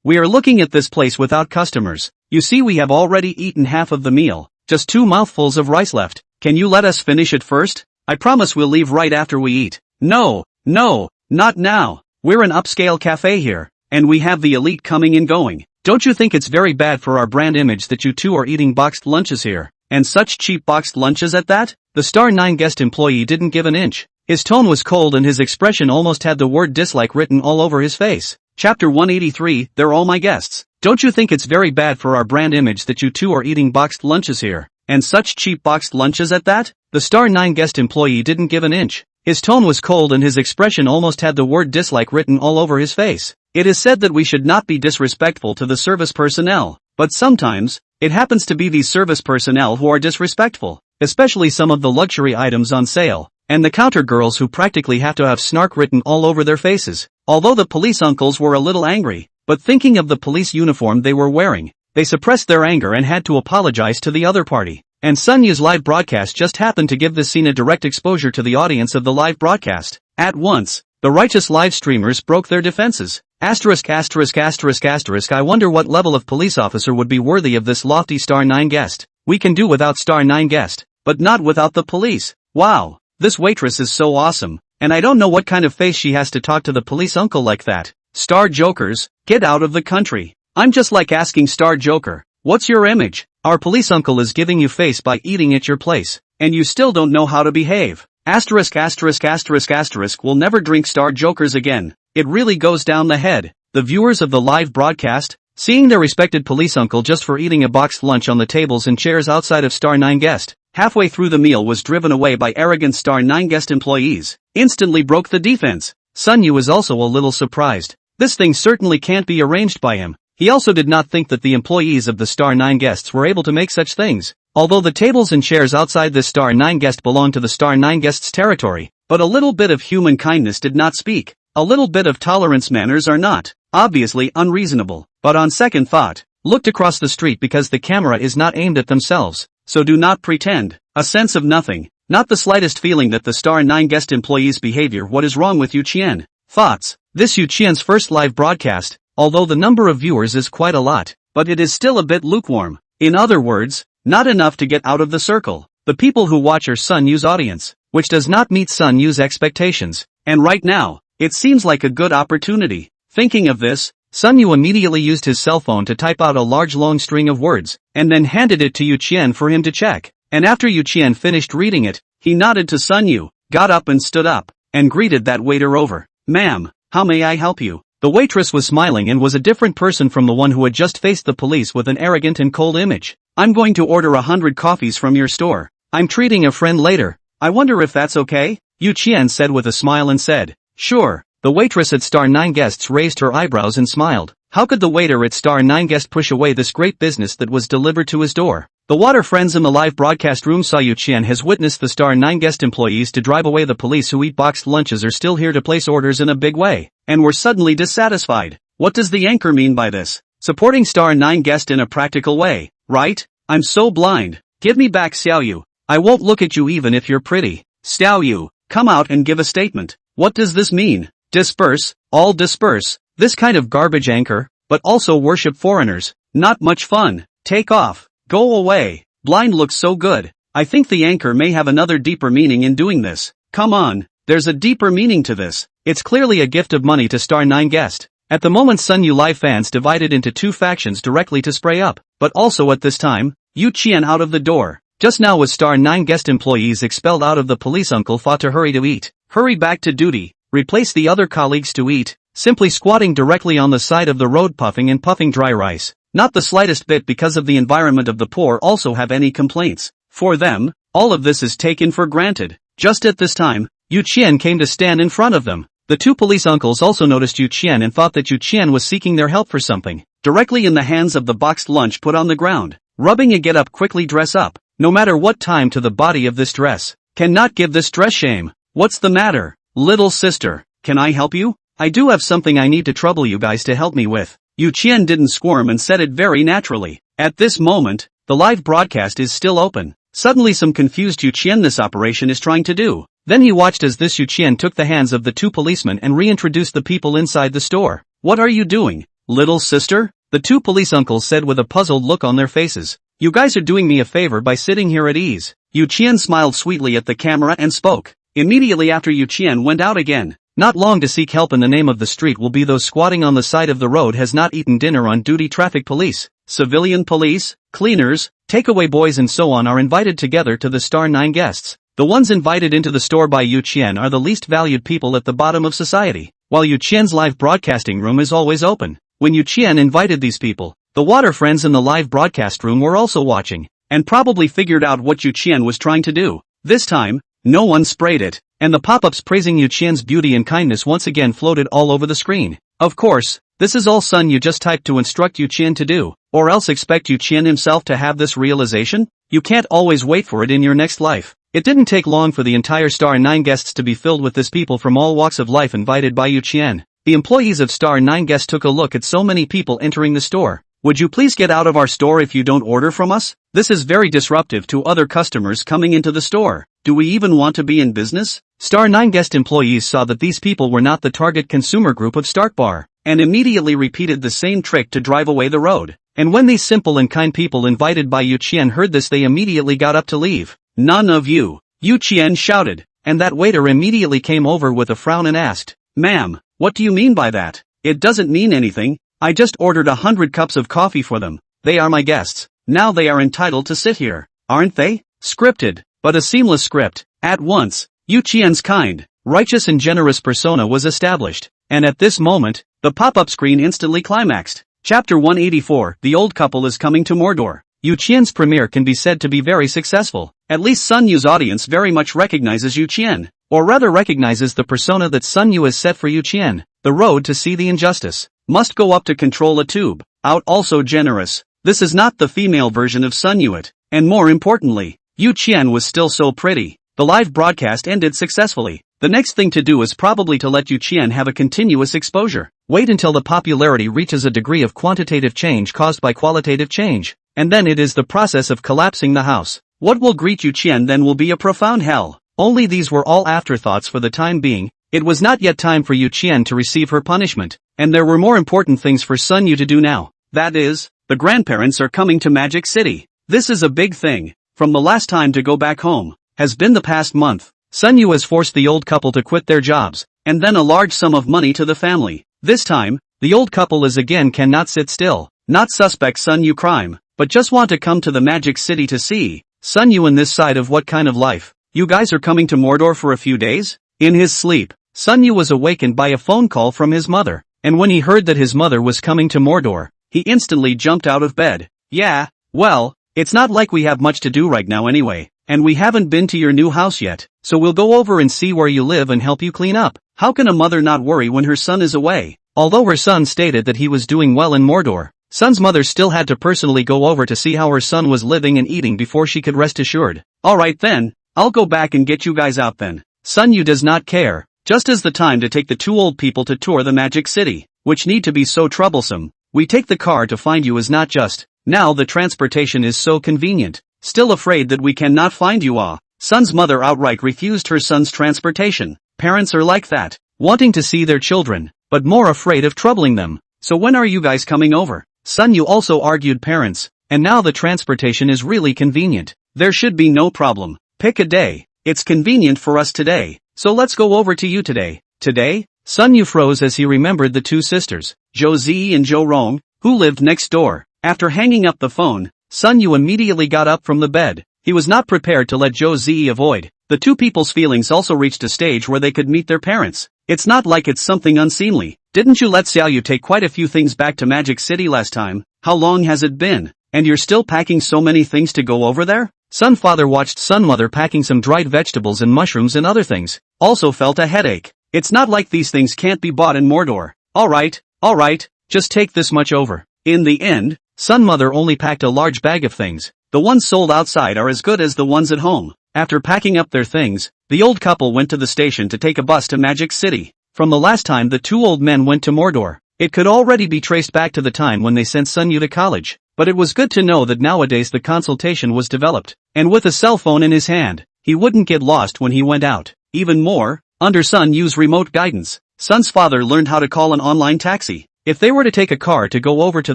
We are looking at this place without customers. You see, we have already eaten half of the meal, just 2 mouthfuls of rice left. Can you let us finish it first? I promise we'll leave right after we eat. No, not now. We're an upscale cafe here, and we have the elite coming and going. Don't you think it's very bad for our brand image that you two are eating boxed lunches here, and such cheap boxed lunches at that? The Star 9 guest employee didn't give an inch. His tone was cold and his expression almost had the word dislike written all over his face. Chapter 183, They're all my guests. Don't you think it's very bad for our brand image that you two are eating boxed lunches here, and such cheap boxed lunches at that? The Star 9 guest employee didn't give an inch. His tone was cold and his expression almost had the word dislike written all over his face. It is said that we should not be disrespectful to the service personnel, but sometimes, it happens to be these service personnel who are disrespectful, especially some of the luxury items on sale, and the counter girls who practically have to have snark written all over their faces. Although the police uncles were a little angry, but thinking of the police uniform they were wearing, they suppressed their anger and had to apologize to the other party. And Sun Yu's live broadcast just happened to give this scene a direct exposure to the audience of the live broadcast. At once, The righteous live streamers broke their defenses. ********. I wonder what level of police officer would be worthy of this lofty star 9 guest. We can do without star 9 guest, but not without the police. Wow, this waitress is so awesome, and I don't know what kind of face she has to talk to the police uncle like that. Star jokers, get out of the country. I'm just like asking Star Joker, what's your image? Our police uncle is giving you face by eating at your place, and you still don't know how to behave. *******. Will never drink Star Jokers again. It really goes down the head. The viewers of the live broadcast, seeing their respected police uncle just for eating a boxed lunch on the tables and chairs outside of Star 9 guest, halfway through the meal was driven away by arrogant Star 9 guest employees, instantly broke the defense. Sun Yu is also a little surprised. This thing certainly can't be arranged by him. He also did not think that the employees of the Star 9 guests were able to make such things. Although the tables and chairs outside this Star 9 guest belong to the Star 9 guest's territory, but a little bit of human kindness did not speak. A little bit of tolerance manners are not, obviously, unreasonable, but on second thought, looked across the street because the camera is not aimed at themselves, so do not pretend. A sense of nothing, not the slightest feeling that the Star 9 guest employee's behavior. What is wrong with Yu Qian? Thoughts. This Yu Qian's first live broadcast, although the number of viewers is quite a lot, but it is still a bit lukewarm. In other words, not enough to get out of the circle. The people who watch are Sun Yu's audience, which does not meet Sun Yu's expectations, and right now, it seems like a good opportunity. Thinking of this, Sun Yu immediately used his cell phone to type out a large long string of words, and then handed it to Yu Qian for him to check. And after Yu Qian finished reading it, he nodded to Sun Yu, got up and stood up, and greeted that waiter over. "Ma'am, how may I help you?" The waitress was smiling and was a different person from the one who had just faced the police with an arrogant and cold image. "I'm going to order 100 coffees from your store. I'm treating a friend later. I wonder if that's okay?" Yu Qian said with a smile and said, "Sure." The waitress at Star 9 guests raised her eyebrows and smiled. How could the waiter at Star 9 guest push away this great business that was delivered to his door? The water friends in the live broadcast room saw Yu Qian has witnessed the Star 9 guest employees to drive away the police who eat boxed lunches are still here to place orders in a big way, and were suddenly dissatisfied. What does the anchor mean by this? Supporting Star 9 guest in a practical way, right? I'm so blind. Give me back Xiao Yu. I won't look at you even if you're pretty. Xiao Yu, come out and give a statement. What does this mean? Disperse, all disperse. This kind of garbage anchor, but also worship foreigners. Not much fun. Take off. Go away. Blind looks so good. I think the anchor may have another deeper meaning in doing this. Come on, there's a deeper meaning to this. It's clearly a gift of money to Star 9 guest. At the moment Sun Yu live fans divided into two factions directly to spray up, but also at this time, Yu Qian out of the door. Just now was Star 9 guest employees expelled out of the police uncle fought to hurry to eat. Hurry back to duty. Replace the other colleagues to eat, simply squatting directly on the side of the road puffing dry rice. Not the slightest bit because of the environment of the poor also have any complaints. For them, all of this is taken for granted. Just at this time, Yu Qian came to stand in front of them. The two police uncles also noticed Yu Qian and thought that Yu Qian was seeking their help for something. Directly in the hands of the boxed lunch put on the ground. Rubbing a get up quickly dress up. No matter what time to the body of this dress. Cannot give this dress shame. What's the matter? Little sister, can I help you? I do have something I need to trouble you guys to help me with. Yu Qian didn't squirm and said it very naturally. At this moment, the live broadcast is still open. Suddenly some confused Yu Qian this operation is trying to do. Then he watched as this Yu Qian took the hands of the two policemen and reintroduced the people inside the store. What are you doing, little sister? The two police uncles said with a puzzled look on their faces. You guys are doing me a favor by sitting here at ease. Yu Qian smiled sweetly at the camera and spoke. Immediately after Yu Qian went out again. Not long to seek help in the name of the street will be those squatting on the side of the road has not eaten dinner on duty traffic police, civilian police, cleaners, takeaway boys and so on are invited together to the Star 9 guests. The ones invited into the store by Yu Qian are the least valued people at the bottom of society, while Yu Qian's live broadcasting room is always open. When Yu Qian invited these people, the water friends in the live broadcast room were also watching, and probably figured out what Yu Qian was trying to do. This time, no one sprayed it, and the pop-ups praising Yu Qian's beauty and kindness once again floated all over the screen. Of course, this is all Sun Yu just typed to instruct Yu Qian to do, or else expect Yu Qian himself to have this realization? You can't always wait for it in your next life. It didn't take long for the entire Star 9 guests to be filled with this people from all walks of life invited by Yu Qian. The employees of Star 9 guests took a look at so many people entering the store. Would you please get out of our store if you don't order from us? This is very disruptive to other customers coming into the store. Do we even want to be in business? Star 9 guest employees saw that these people were not the target consumer group of Stark Bar, and immediately repeated the same trick to drive away the road. And when these simple and kind people invited by Yu Qian heard this, they immediately got up to leave. "None of you," Yu Qian shouted, and that waiter immediately came over with a frown and asked, "Ma'am, what do you mean by that?" "It doesn't mean anything. I just ordered 100 cups of coffee for them. They are my guests. Now they are entitled to sit here, aren't they?" Scripted, but a seamless script. At once, Yu Qian's kind, righteous and generous persona was established, and at this moment, the pop-up screen instantly climaxed. Chapter 184, The Old Couple is Coming to Mordor. Yu Qian's premiere can be said to be very successful. At least Sun Yu's audience very much recognizes Yu Qian, or rather recognizes the persona that Sun Yu has set for Yu Qian. The road to see the injustice must go up to control a tube. Out also generous. This is not the female version of Sun Yu it, and more importantly, Yu Qian was still so pretty. The live broadcast ended successfully. The next thing to do is probably to let Yu Qian have a continuous exposure. Wait until the popularity reaches a degree of quantitative change caused by qualitative change, and then it is the process of collapsing the house. What will greet Yu Qian then will be a profound hell. Only these were all afterthoughts for the time being. It was not yet time for Yu Qian to receive her punishment, and there were more important things for Sun Yu to do now. That is, the grandparents are coming to Magic City. This is a big thing. From the last time to go back home has been the past month. Sun Yu has forced the old couple to quit their jobs, and then a large sum of money to the family. This time, the old couple is again cannot sit still, not suspect Sun Yu crime, but just want to come to the Magic City to see Sun Yu in this side of what kind of life. "You guys are coming to Mordor for a few days?" In his sleep, Sun Yu was awakened by a phone call from his mother, and when he heard that his mother was coming to Mordor, he instantly jumped out of bed. "Yeah, well, it's not like we have much to do right now anyway. And we haven't been to your new house yet, so we'll go over and see where you live and help you clean up." How can a mother not worry when her son is away? Although her son stated that he was doing well in Mordor, Sun's mother still had to personally go over to see how her son was living and eating before she could rest assured. "Alright then, I'll go back and get you guys out then." Sun Yu does not care. Just as the time to take the two old people to tour the Magic City, which need to be so troublesome. "We take the car to find you" is not just. Now the transportation is so convenient. Still afraid that we cannot find you Sun's mother outright refused her son's transportation. Parents are like that, wanting to see their children, but more afraid of troubling them. "So when are you guys coming over?" Sun Yu also argued parents, and now the transportation is really convenient. "There should be no problem. Pick a day. It's convenient for us today, so let's go over to you today." Today? Sun Yu froze as he remembered the two sisters, Zhou Zi and Zhou Rong, who lived next door. After hanging up the phone, Sun Yu immediately got up from the bed. He was not prepared to let Zhou Zi avoid. The two people's feelings also reached a stage where they could meet their parents. It's not like it's something unseemly. "Didn't you let Xiao Yu take quite a few things back to Magic City last time? How long has it been? And you're still packing so many things to go over there?" Sun father watched Sun mother packing some dried vegetables and mushrooms and other things. Also felt a headache. "It's not like these things can't be bought in Mordor." Alright, just take this much over." In the end, Sun mother only packed a large bag of things. The ones sold outside are as good as the ones at home. After packing up their things, the old couple went to the station to take a bus to Magic City. From the last time the two old men went to Mordor, it could already be traced back to the time when they sent Sun Yu to college. But it was good to know that nowadays the consultation was developed, and with a cell phone in his hand, he wouldn't get lost when he went out. Even more, under Sun Yu's remote guidance, Sun's father learned how to call an online taxi. If they were to take a car to go over to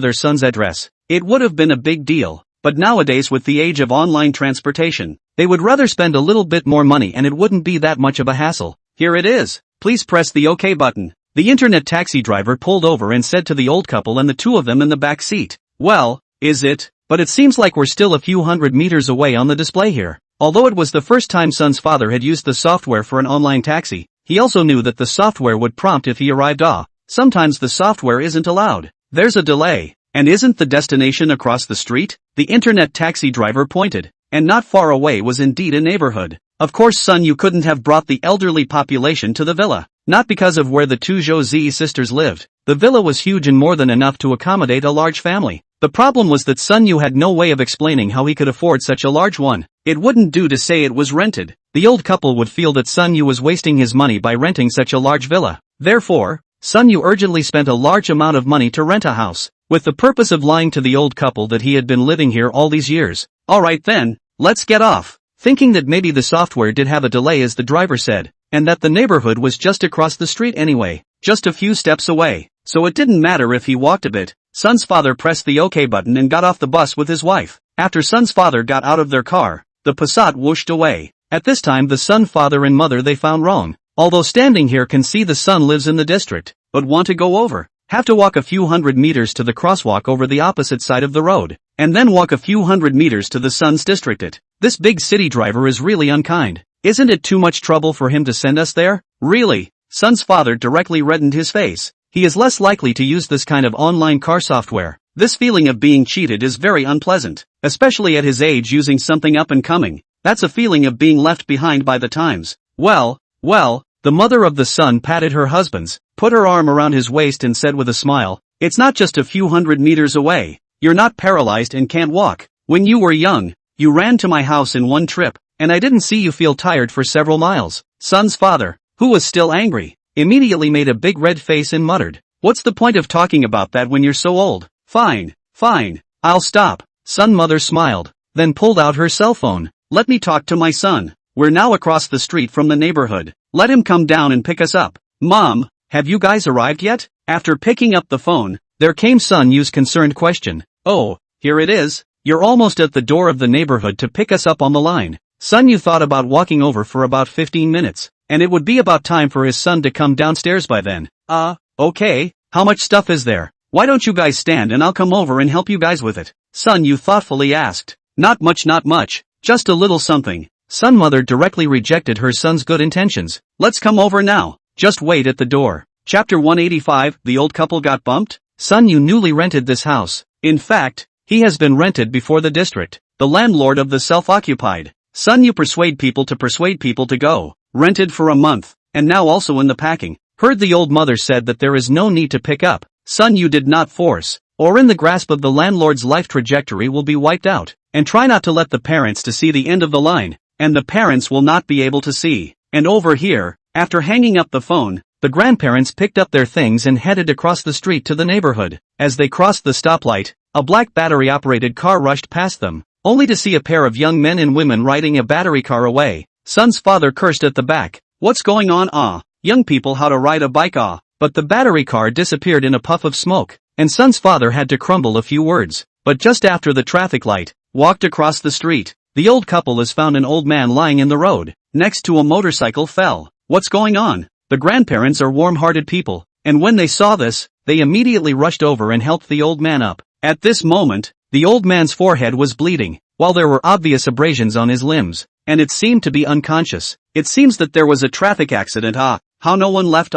their son's address, it would have been a big deal. But nowadays with the age of online transportation, they would rather spend a little bit more money and it wouldn't be that much of a hassle. "Here it is. Please press the OK button." The internet taxi driver pulled over and said to the old couple and the two of them in the back seat, "Well, is it? But it seems like we're still a few hundred meters away on the display here." Although it was the first time Sun's father had used the software for an online taxi, he also knew that the software would prompt if he arrived. Sometimes the software isn't allowed. There's a delay. And isn't the destination across the street? The internet taxi driver pointed, and not far away was indeed a neighborhood. Of course Sun Yu couldn't have brought the elderly population to the villa, not because of where the two Zhou Zi sisters lived. The villa was huge and more than enough to accommodate a large family. The problem was that Sun Yu had no way of explaining how he could afford such a large one. It wouldn't do to say it was rented. The old couple would feel that Sun Yu was wasting his money by renting such a large villa. Therefore, Sun Yu urgently spent a large amount of money to rent a house, with the purpose of lying to the old couple that he had been living here all these years. "Alright then, let's get off." Thinking that maybe the software did have a delay as the driver said, and that the neighborhood was just across the street anyway, just a few steps away, so it didn't matter if he walked a bit. Son's father pressed the OK button and got off the bus with his wife. After Son's father got out of their car, the Passat whooshed away. At this time the son, father and mother they found wrong. Although standing here can see the son lives in the district, but want to go over. Have to walk a few hundred meters to the crosswalk over the opposite side of the road, and then walk a few hundred meters to the son's district. This big city driver is really unkind. Isn't it too much trouble for him to send us there? Really? Son's father directly reddened his face. He is less likely to use this kind of online car software. This feeling of being cheated is very unpleasant, especially at his age using something up and coming. That's a feeling of being left behind by the times. Well, the mother of the son patted her husband's, put her arm around his waist and said with a smile, "It's not just a few hundred meters away. You're not paralyzed and can't walk. When you were young, you ran to my house in one trip, and I didn't see you feel tired for several miles." Son's father, who was still angry, immediately made a big red face and muttered, "What's the point of talking about that when you're so old?" Fine, I'll stop." Son mother smiled, then pulled out her cell phone. "Let me talk to my son. We're now across the street from the neighborhood. Let him come down and pick us up." "Mom, have you guys arrived yet?" After picking up the phone, there came Son Yu's concerned question. "Oh, here it is. You're almost at the door of the neighborhood to pick us up on the line." Son Yu thought about walking over for about 15 minutes, and it would be about time for his son to come downstairs by then. Okay, how much stuff is there? Why don't you guys stand and I'll come over and help you guys with it?" Son Yu thoughtfully asked. Not much, just a little something." Son mother directly rejected her son's good intentions. "Let's come over now. Just wait at the door." Chapter 185, The old couple got bumped? Son Yu newly rented this house. In fact, he has been rented before the district, the landlord of the self-occupied. Son Yu persuade people to go. Rented for a month, and now also in the packing. Heard the old mother said that there is no need to pick up. Son Yu did not force, or in the grasp of the landlord's life trajectory will be wiped out, and try not to let the parents to see the end of the line, and the parents will not be able to see. And over here, after hanging up the phone, the grandparents picked up their things and headed across the street to the neighborhood. As they crossed the stoplight, a black battery-operated car rushed past them, only to see a pair of young men and women riding a battery car away. Son's father cursed at the back. "What's going on? Young people how to ride a bike But the battery car disappeared in a puff of smoke, and Son's father had to crumble a few words. But just after the traffic light, walked across the street, the old couple has found an old man lying in the road, next to a motorcycle fell. What's going on? The grandparents are warm-hearted people, and when they saw this, they immediately rushed over and helped the old man up. At this moment, the old man's forehead was bleeding, while there were obvious abrasions on his limbs, and it seemed to be unconscious. It seems that there was a traffic accident. How no one left?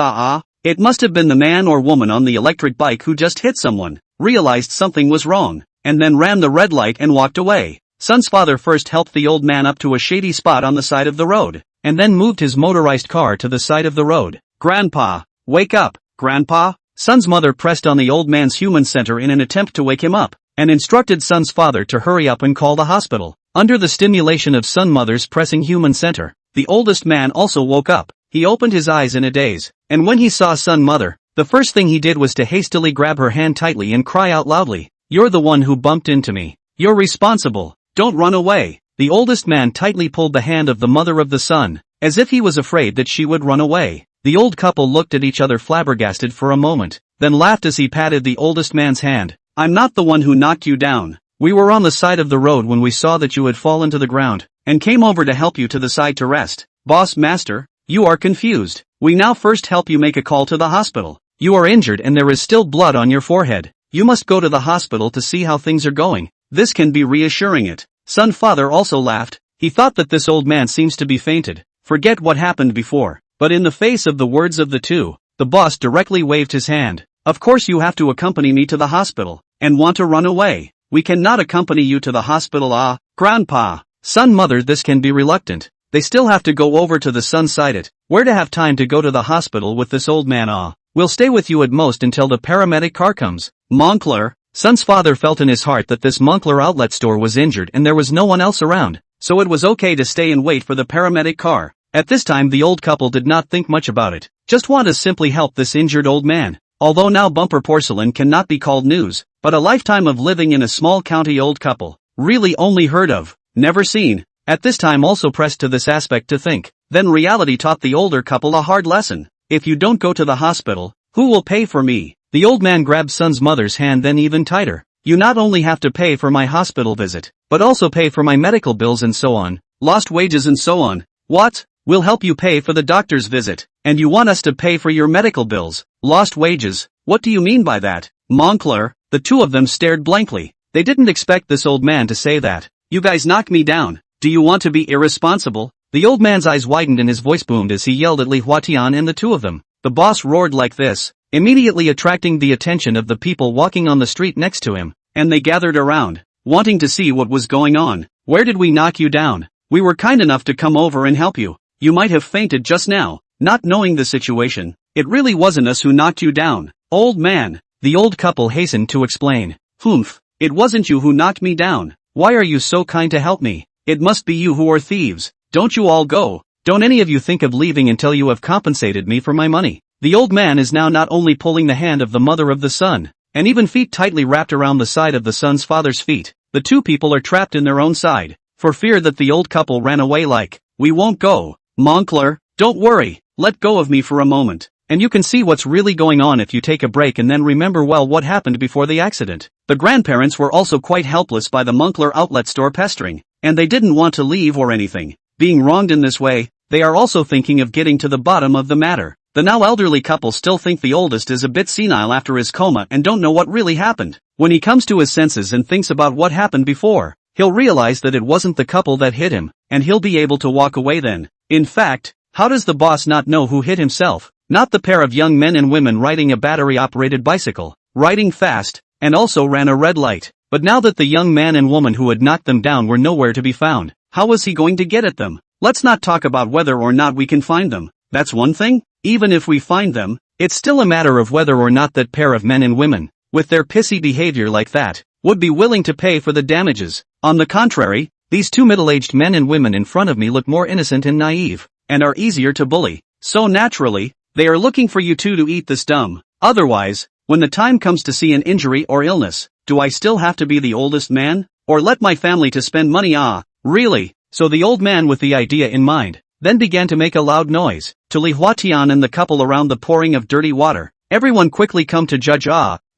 It must have been the man or woman on the electric bike who just hit someone, realized something was wrong, and then ran the red light and walked away. Son's father first helped the old man up to a shady spot on the side of the road, and then moved his motorized car to the side of the road. "Grandpa, wake up, Grandpa." Son's mother pressed on the old man's human center in an attempt to wake him up, and instructed Son's father to hurry up and call the hospital. Under the stimulation of Son mother's pressing human center, the oldest man also woke up. He opened his eyes in a daze, and when he saw Son mother, the first thing he did was to hastily grab her hand tightly and cry out loudly, "You're the one who bumped into me. You're responsible. Don't run away." The oldest man tightly pulled the hand of the mother of the son, as if he was afraid that she would run away. The old couple looked at each other flabbergasted for a moment, then laughed as he patted the oldest man's hand. "I'm not the one who knocked you down. We were on the side of the road when we saw that you had fallen to the ground, and came over to help you to the side to rest." "Boss master, you are confused. We now first help you make a call to the hospital. You are injured and there is still blood on your forehead. You must go to the hospital to see how things are going. This can be reassuring it." Son father also laughed. He thought that this old man seems to be fainted. Forget what happened before. But in the face of the words of the two, the boss directly waved his hand. "Of course you have to accompany me to the hospital, and want to run away. We cannot accompany you to the hospital. Grandpa." Son mother, this can be reluctant. They still have to go over to the sun side. Where to have time to go to the hospital with this old man? "We'll stay with you at most until the paramedic car comes." Moncler. Son's father felt in his heart that this Moncler outlet store was injured and there was no one else around, so it was okay to stay and wait for the paramedic car. At this time the old couple did not think much about it, just want to simply help this injured old man. Although now bumper porcelain cannot be called news, but a lifetime of living in a small county old couple, really only heard of, never seen, at this time also pressed to this aspect to think. Then reality taught the older couple a hard lesson. If you don't go to the hospital, who will pay for me? The old man grabbed son's mother's hand then even tighter. You not only have to pay for my hospital visit, but also pay for my medical bills and so on, lost wages and so on. What? We'll help you pay for the doctor's visit, and you want us to pay for your medical bills, lost wages? What do you mean by that? Moncler, the two of them stared blankly. They didn't expect this old man to say that. You guys knock me down. Do you want to be irresponsible? The old man's eyes widened and his voice boomed as he yelled at Li Huatian and the two of them. The boss roared like this, immediately attracting the attention of the people walking on the street next to him, and they gathered around, wanting to see what was going on. Where did we knock you down? We were kind enough to come over and help you. You might have fainted just now, not knowing the situation. It really wasn't us who knocked you down. Old man, the old couple hastened to explain. Humph, it wasn't you who knocked me down. Why are you so kind to help me? It must be you who are thieves. Don't you all go. Don't any of you think of leaving until you have compensated me for my money. The old man is now not only pulling the hand of the mother of the son, and even feet tightly wrapped around the side of the son's father's feet. The two people are trapped in their own side, for fear that the old couple ran away like, we won't go. Moncler, don't worry, let go of me for a moment, and you can see what's really going on if you take a break and then remember well what happened before the accident. The grandparents were also quite helpless by the Moncler outlet store pestering, and they didn't want to leave or anything. Being wronged in this way, they are also thinking of getting to the bottom of the matter. The now elderly couple still think the oldest is a bit senile after his coma and don't know what really happened. When he comes to his senses and thinks about what happened before, he'll realize that it wasn't the couple that hit him, and he'll be able to walk away then. In fact, how does the boss not know who hit himself? Not the pair of young men and women riding a battery-operated bicycle, riding fast, and also ran a red light. But now that the young man and woman who had knocked them down were nowhere to be found, how was he going to get at them? Let's not talk about whether or not we can find them. That's one thing. Even if we find them, it's still a matter of whether or not that pair of men and women, with their pissy behavior like that, would be willing to pay for the damages. On the contrary, these two middle-aged men and women in front of me look more innocent and naive, and are easier to bully. So naturally, they are looking for you two to eat this dumb. Otherwise, when the time comes to see an injury or illness, do I still have to be the oldest man? Or let my family to spend money? Really? So the old man with the idea in mind, then began to make a loud noise, to Li Huatian and the couple around the pouring of dirty water. Everyone quickly come to judge.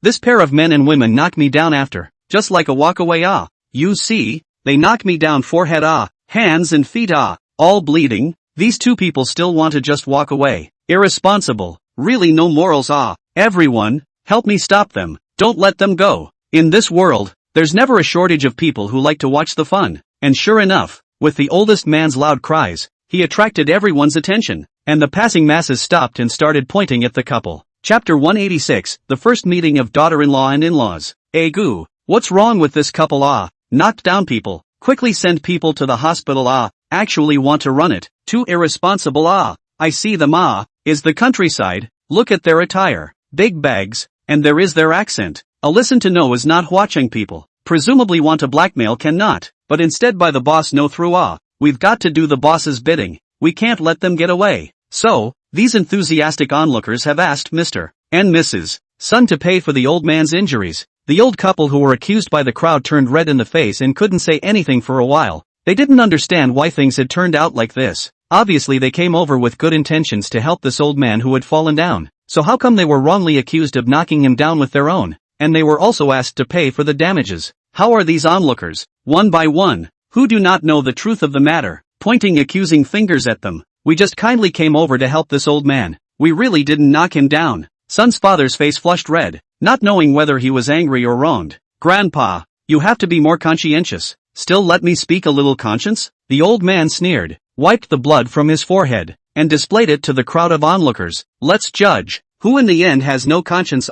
This pair of men and women knocked me down after, just like a walk away. You see, they knocked me down forehead. Hands and feet. All bleeding. These two people still want to just walk away. Irresponsible. Really no morals. Everyone, help me stop them. Don't let them go. In this world, there's never a shortage of people who like to watch the fun. And sure enough, with the oldest man's loud cries, he attracted everyone's attention, and the passing masses stopped and started pointing at the couple. Chapter 186, The First Meeting of Daughter-in-Law and In-Laws. Goo, what's wrong with this couple? Knocked down people. Quickly send people to the hospital. Actually want to run it. Too irresponsible. I see them. Is the countryside. Look at their attire. Big bags, and there is their accent. A listen to know is not watching people. Presumably want to blackmail cannot, but instead by the boss no through. We've got to do the boss's bidding. We can't let them get away. So, these enthusiastic onlookers have asked Mr. and Mrs. Sun to pay for the old man's injuries. The old couple who were accused by the crowd turned red in the face and couldn't say anything for a while. They didn't understand why things had turned out like this. Obviously they came over with good intentions to help this old man who had fallen down. So how come they were wrongly accused of knocking him down with their own? And they were also asked to pay for the damages. How are these onlookers, one by one, who do not know the truth of the matter, pointing accusing fingers at them? We just kindly came over to help this old man. We really didn't knock him down. Son's father's face flushed red, not knowing whether he was angry or wronged. Grandpa, you have to be more conscientious. Still let me speak a little conscience? The old man sneered, wiped the blood from his forehead, and displayed it to the crowd of onlookers. Let's judge, who in the end has no conscience.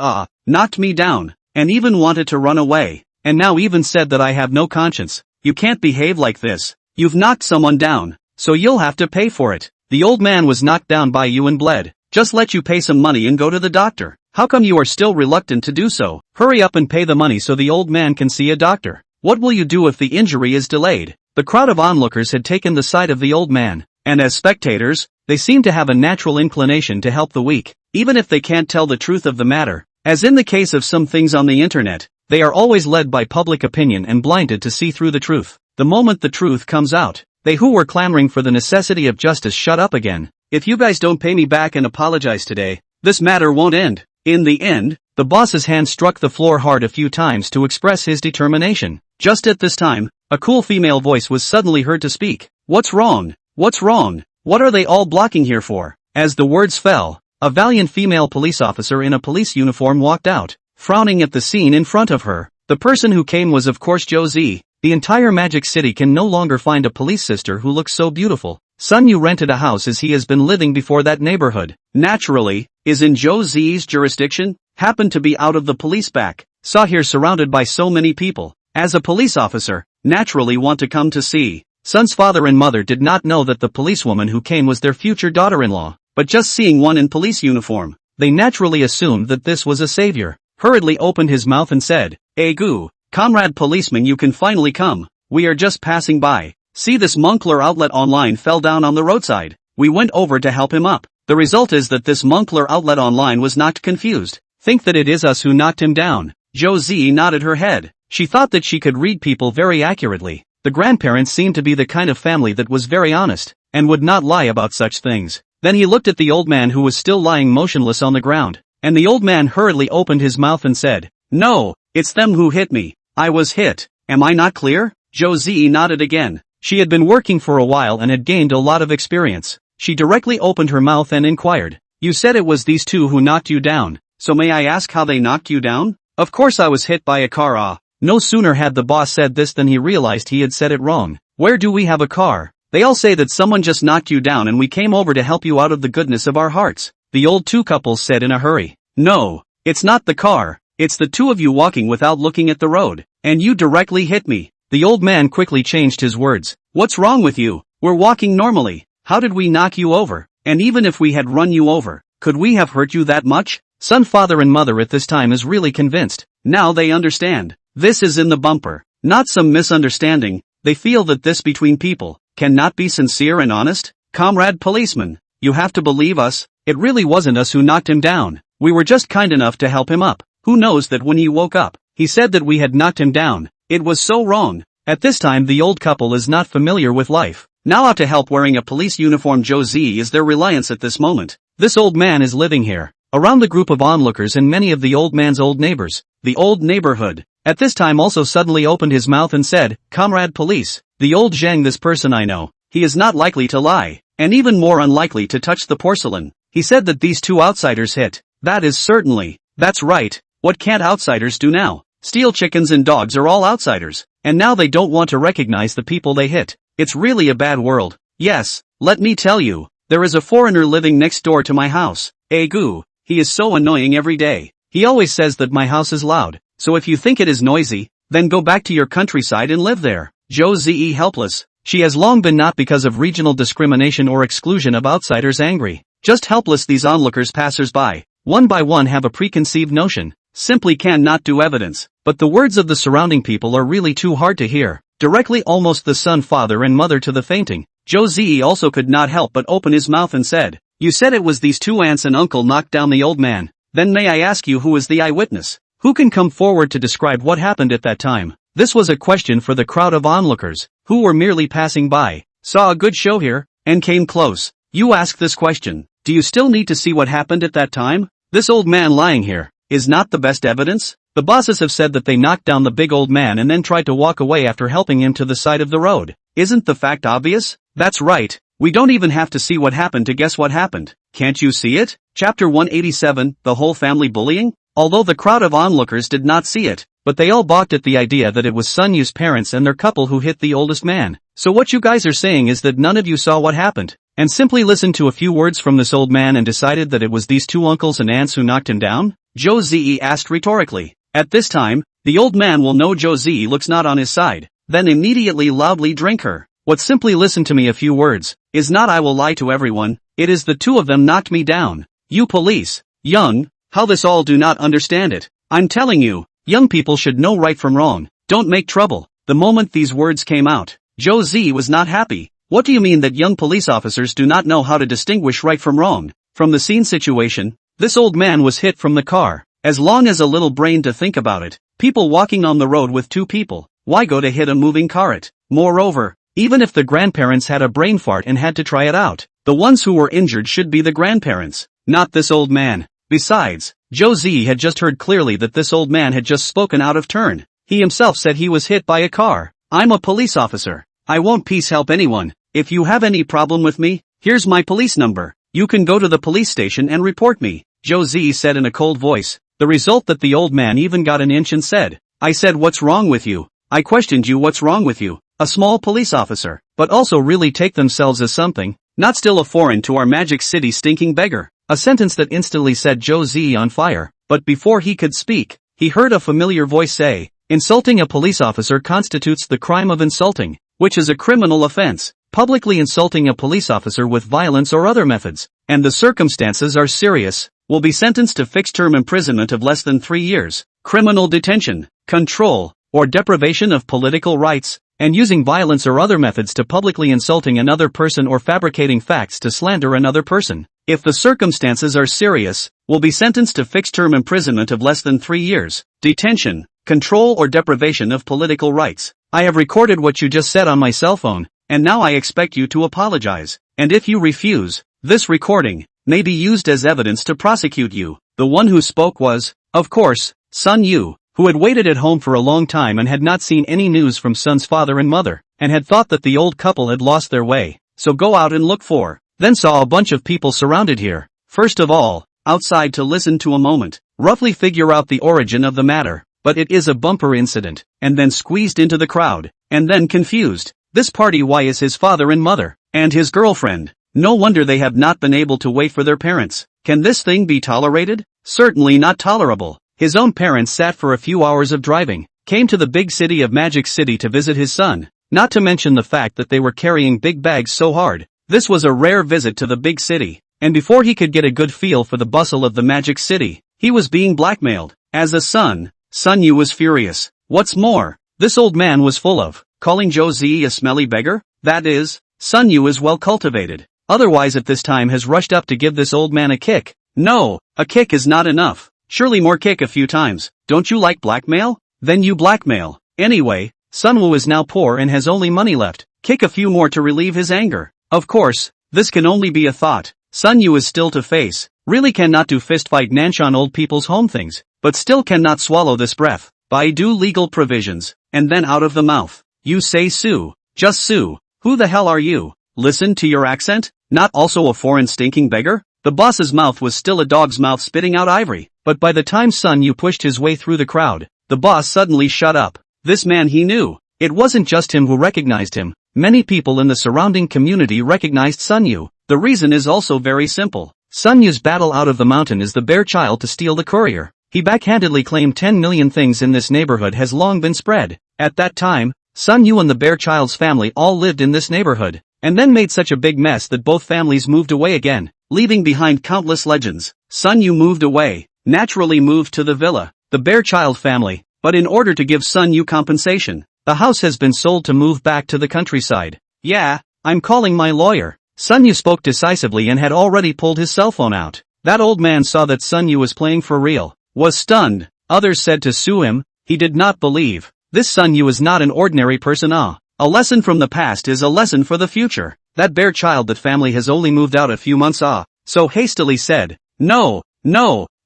Knocked me down, and even wanted to run away, and now even said that I have no conscience. You can't behave like this. You've knocked someone down, so you'll have to pay for it. The old man was knocked down by you and bled. Just let you pay some money and go to the doctor. How come you are still reluctant to do so? Hurry up and pay the money so the old man can see a doctor. What will you do if the injury is delayed? The crowd of onlookers had taken the side of the old man, and as spectators, they seemed to have a natural inclination to help the weak, even if they can't tell the truth of the matter. As in the case of some things on the internet, they are always led by public opinion and blinded to see through the truth. The moment the truth comes out, They who were clamoring for the necessity of justice shut up again. If you guys don't pay me back and apologize today, this matter won't end. In the end, the boss's hand struck the floor hard a few times to express his determination. Just at this time, a cool female voice was suddenly heard to speak. What's wrong? What's wrong? What are they all blocking here for? As the words fell, a valiant female police officer in a police uniform walked out, frowning at the scene in front of her. The person who came was of course Josie. The entire Magic City can no longer find a police sister who looks so beautiful. Sun Yu rented a house as he has been living before that neighborhood. Naturally, is in Josie's jurisdiction, happened to be out of the police back, saw here surrounded by so many people. As a police officer, naturally want to come to see. Sun's father and mother did not know that the policewoman who came was their future daughter-in-law, but just seeing one in police uniform, they naturally assumed that this was a savior. Hurriedly opened his mouth and said, "Egu, comrade policeman, you can finally come. We are just passing by. See, this Moncler outlet online fell down on the roadside. We went over to help him up. The result is that this Moncler outlet online was knocked confused. Think that it is us who knocked him down." Josie nodded her head. She thought that she could read people very accurately. The grandparents seemed to be the kind of family that was very honest, and would not lie about such things. Then he looked at the old man who was still lying motionless on the ground, and the old man hurriedly opened his mouth and said, "No, it's them who hit me. I was hit. Am I not clear?" Josie nodded again. She had been working for a while and had gained a lot of experience. She directly opened her mouth and inquired, "You said it was these two who knocked you down, so may I ask how they knocked you down?" "Of course I was hit by a car." No sooner had the boss said this than he realized he had said it wrong. "Where do we have a car? They all say that someone just knocked you down and we came over to help you out of the goodness of our hearts," the old two couples said in a hurry. "No, it's not the car, it's the two of you walking without looking at the road, and you directly hit me." The old man quickly changed his words. "What's wrong with you? We're walking normally. How did we knock you over? And even if we had run you over, could we have hurt you that much?" Son, father and mother at this time is really convinced. Now they understand. This is in the bumper, not some misunderstanding. They feel that this between people cannot be sincere and honest. "Comrade policeman, you have to believe us. It really wasn't us who knocked him down. We were just kind enough to help him up. Who knows that when he woke up, he said that we had knocked him down. It was so wrong." At this time the old couple is not familiar with life. Now out to help wearing a police uniform. Josie is their reliance at this moment. This old man is living here, around the group of onlookers and many of the old man's old neighbors. The old neighborhood, at this time also suddenly opened his mouth and said, "Comrade police, the old Zhang, this person I know. He is not likely to lie, and even more unlikely to touch the porcelain. He said that these two outsiders hit. That is certainly, that's right. What can't outsiders do now? Steal chickens and dogs are all outsiders, and now they don't want to recognize the people they hit. It's really a bad world. Yes, let me tell you, there is a foreigner living next door to my house. Egu, he is so annoying every day. He always says that my house is loud, so if you think it is noisy, then go back to your countryside and live there." Josie helpless. She has long been not because of regional discrimination or exclusion of outsiders angry. Just helpless. These onlookers passers-by, one by one have a preconceived notion, simply cannot do evidence, but the words of the surrounding people are really too hard to hear. Directly almost the son, father and mother to the fainting. Josie also could not help but open his mouth and said, "You said it was these two aunts and uncle knocked down the old man. Then may I ask you who is the eyewitness? Who can come forward to describe what happened at that time?" This was a question for the crowd of onlookers, who were merely passing by, saw a good show here, and came close. "You ask this question. Do you still need to see what happened at that time? This old man lying here is not the best evidence. The bosses have said that they knocked down the big old man and then tried to walk away after helping him to the side of the road. Isn't the fact obvious? That's right. We don't even have to see what happened to guess what happened. Can't you see it?" Chapter 187, The Whole Family Bullying? Although the crowd of onlookers did not see it, but they all balked at the idea that it was Sun Yu's parents and their couple who hit the oldest man. "So what you guys are saying is that none of you saw what happened, and simply listened to a few words from this old man and decided that it was these two uncles and aunts who knocked him down?" Josie asked rhetorically. At this time, the old man will know Josie looks not on his side, then immediately loudly drink her. "What simply listen to me a few words, is not I will lie to everyone, it is the two of them knocked me down. You police, young, how this all do not understand it. I'm telling you, young people should know right from wrong, don't make trouble." The moment these words came out, Josie was not happy. "What do you mean that young police officers do not know how to distinguish right from wrong?" From the scene situation, this old man was hit from the car. As long as a little brain to think about it, people walking on the road with two people, why go to hit a moving car? Moreover, Even if the grandparents had a brain fart and had to try it out, the ones who were injured should be the grandparents, not this old man. Besides, Josie had just heard clearly that this old man had just spoken out of turn. He himself said he was hit by a car. I'm a police officer. I won't peace help anyone. If you have any problem with me, here's my police number. You can go to the police station and report me, Josie said in a cold voice. The result that the old man even got an inch and said, I said what's wrong with you? I questioned you, what's wrong with you? A small police officer, but also really take themselves as something, not still a foreign to our magic city stinking beggar. A sentence that instantly set Josie on fire, but before he could speak, he heard a familiar voice say, insulting a police officer constitutes the crime of insulting, which is a criminal offense. Publicly insulting a police officer with violence or other methods, and the circumstances are serious, will be sentenced to fixed term imprisonment of less than 3 years, criminal detention, control, or deprivation of political rights, and using violence or other methods to publicly insulting another person or fabricating facts to slander another person. If the circumstances are serious, will be sentenced to fixed term imprisonment of less than 3 years, detention, control or deprivation of political rights. I have recorded what you just said on my cell phone, and now I expect you to apologize, and if you refuse, this recording may be used as evidence to prosecute you. The one who spoke was, of course, Sun Yu, who had waited at home for a long time and had not seen any news from Sun's father and mother, and had thought that the old couple had lost their way, so go out and look for. Then saw a bunch of people surrounded here. First of all, outside to listen to a moment, roughly figure out the origin of the matter, but it is a bumper incident, and then squeezed into the crowd, and then confused. This party, why is his father and mother, and his girlfriend? No wonder they have not been able to wait for their parents. Can this thing be tolerated? Certainly not tolerable. His own parents sat for a few hours of driving, came to the big city of Magic City to visit his son, not to mention the fact that they were carrying big bags so hard. This was a rare visit to the big city, and before he could get a good feel for the bustle of the Magic City, he was being blackmailed. As a son, Sun Yu was furious. What's more, this old man was full of, calling Josie a smelly beggar? That is, Sun Yu is well cultivated. Otherwise at this time has rushed up to give this old man a kick. No, a kick is not enough. Surely more kick a few times. Don't you like blackmail? Then you blackmail. Anyway, Sun Wu is now poor and has only money left. Kick a few more to relieve his anger. Of course, this can only be a thought. Sun Yu is still to face. Really cannot do fist fight Nanshan old people's home things, but still cannot swallow this breath. By due legal provisions, and then out of the mouth. You say sue. Just sue. Who the hell are you? Listen to your accent? Not also a foreign stinking beggar? The boss's mouth was still a dog's mouth spitting out ivory, but by the time Sun Yu pushed his way through the crowd, the boss suddenly shut up. This man he knew. It wasn't just him who recognized him. Many people in the surrounding community recognized Sun Yu. The reason is also very simple. Sun Yu's battle out of the mountain is the bear child to steal the courier. He backhandedly claimed 10 million things in this neighborhood has long been spread. At that time, Sun Yu and the bear child's family all lived in this neighborhood, and then made such a big mess that both families moved away again, leaving behind countless legends. Sun Yu moved away, naturally moved to the villa, the bear child family, but in order to give Sun Yu compensation, the house has been sold to move back to the countryside. Yeah, I'm calling my lawyer. Sun Yu spoke decisively and had already pulled his cell phone out. That old man saw that Sun Yu was playing for real, was stunned. Others said to sue him. He did not believe. This Sun Yu is not an ordinary person. A lesson from the past is a lesson for the future. That bear child that family has only moved out a few months so hastily said, no,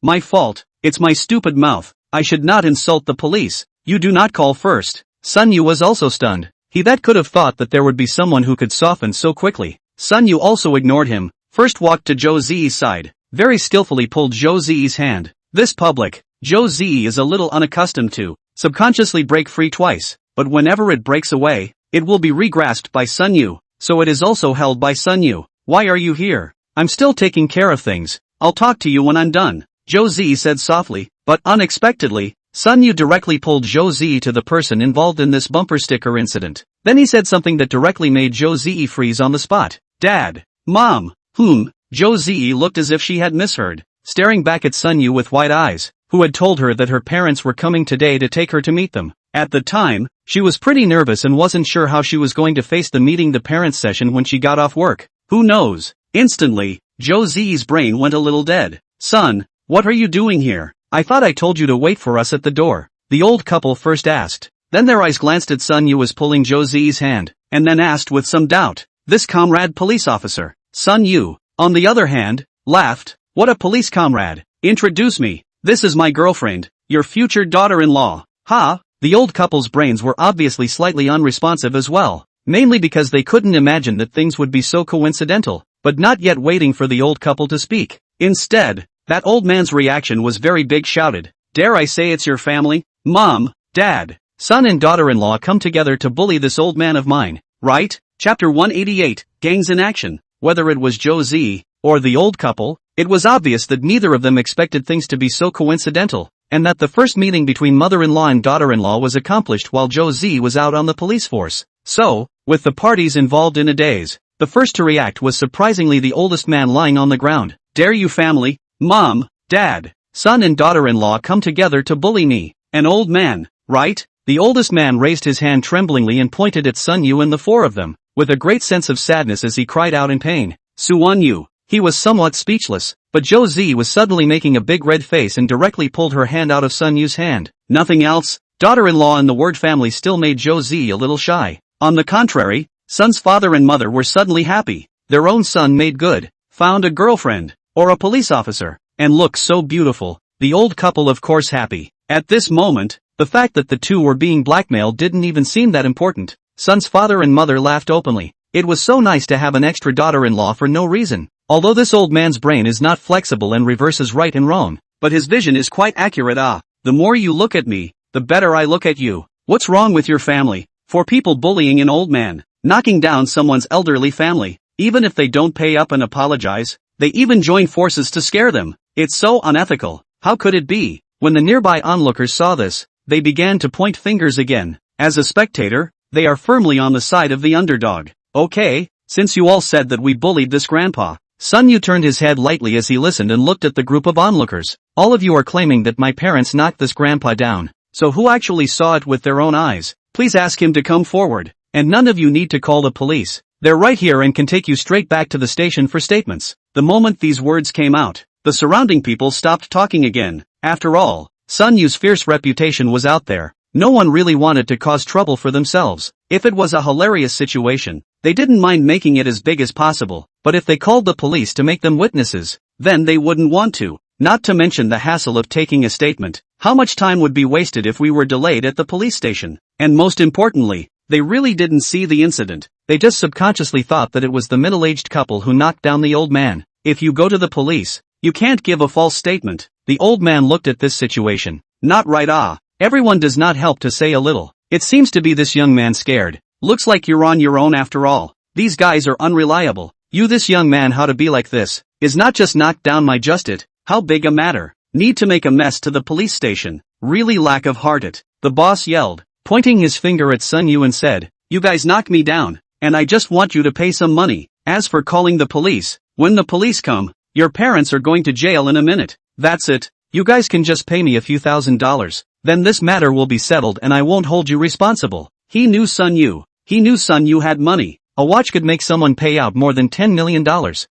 my fault, it's my stupid mouth, I should not insult the police, you do not call first. Sun Yu was also stunned. He that could have thought that there would be someone who could soften so quickly. Sun Yu also ignored him, first walked to Zhou Ziyi's side, very skillfully pulled Zhou Ziyi's hand. This public, Zhou Ziyi is a little unaccustomed to, subconsciously break free twice, but whenever it breaks away, it will be re-grasped by Sun Yu, so it is also held by Sun Yu. Why are you here? I'm still taking care of things, I'll talk to you when I'm done, Zhou Ziyi said softly, but unexpectedly, Sun Yu directly pulled Zhou Ziyi to the person involved in this bumper sticker incident. Then he said something that directly made Zhou Ziyi freeze on the spot. Dad. Mom. Zhou Ziyi looked as if she had misheard, staring back at Sun Yu with wide eyes, who had told her that her parents were coming today to take her to meet them. At the time, she was pretty nervous and wasn't sure how she was going to face the meeting the parents session when she got off work. Who knows? Instantly, Zhou Ziyi's brain went a little dead. Son, what are you doing here? I thought I told you to wait for us at the door, the old couple first asked. Then their eyes glanced at Sun Yu as pulling Zhou Ziyi's hand. and then asked with some doubt. This comrade police officer, Sun Yu, on the other hand, laughed. What a police comrade. Introduce me. This is my girlfriend, your future daughter-in-law. Ha! The old couple's brains were obviously slightly unresponsive as well, mainly because they couldn't imagine that things would be so coincidental, but not yet waiting for the old couple to speak. Instead, that old man's reaction was very big. Shouted, "Dare I say it's your family? Mom, Dad, son and daughter-in-law come together to bully this old man of mine, right?" Chapter 188, Gangs in Action. Whether it was Joe Z, or the old couple, it was obvious that neither of them expected things to be so coincidental, and that the first meeting between mother-in-law and daughter-in-law was accomplished while Joe Z was out on the police force. So, with the parties involved in a daze, the first to react was surprisingly the oldest man lying on the ground. "Dare you family, Mom, Dad, son and daughter-in-law come together to bully me, an old man, right?" The oldest man raised his hand tremblingly and pointed at Sun Yu and the four of them, with a great sense of sadness as he cried out in pain, "Suwon Yu." He was somewhat speechless, but Joe Z was suddenly making a big red face and directly pulled her hand out of Sun Yu's hand. Nothing else. Daughter-in-law and the word family still made Joe Z a little shy. On the contrary, Sun's father and mother were suddenly happy. Their own son made good, found a girlfriend, or a police officer, and looked so beautiful. The old couple of course happy. At this moment, the fact that the two were being blackmailed didn't even seem that important. Sun's father and mother laughed openly. It was so nice to have an extra daughter-in-law for no reason. Although this old man's brain is not flexible and reverses right and wrong, but his vision is quite accurate. The more you look at me, the better I look at you. What's wrong with your family? For people bullying an old man, knocking down someone's elderly family, even if they don't pay up and apologize, they even join forces to scare them. It's so unethical. How could it be? When the nearby onlookers saw this, they began to point fingers again. As a spectator, they are firmly on the side of the underdog. Okay, since you all said that we bullied this grandpa. Sun Yu turned his head lightly as he listened and looked at the group of onlookers. All of you are claiming that my parents knocked this grandpa down. So who actually saw it with their own eyes? Please ask him to come forward. And none of you need to call the police. They're right here and can take you straight back to the station for statements. The moment these words came out, the surrounding people stopped talking again. After all, Sun Yu's fierce reputation was out there. No one really wanted to cause trouble for themselves. If it was a hilarious situation, they didn't mind making it as big as possible, but if they called the police to make them witnesses, then they wouldn't want to. Not to mention the hassle of taking a statement. How much time would be wasted if we were delayed at the police station? And most importantly, they really didn't see the incident. They just subconsciously thought that it was the middle-aged couple who knocked down the old man. If you go to the police, you can't give a false statement. The old man looked at this situation. Not right. Everyone does not help to say a little. It seems to be this young man scared. Looks like you're on your own after all. These guys are unreliable. You this young man how to be like this, is not just knocked down my just it, how big a matter. Need to make a mess to the police station. Really lack of heart it. The boss yelled, pointing his finger at Sun Yu and said, "You guys knocked me down, and I just want you to pay some money. As for calling the police, when the police come, your parents are going to jail in a minute. That's it. You guys can just pay me a few $1,000s. Then this matter will be settled and I won't hold you responsible." He knew Sun Yu. He knew Sun Yu had money. A watch could make someone pay out more than $10 million.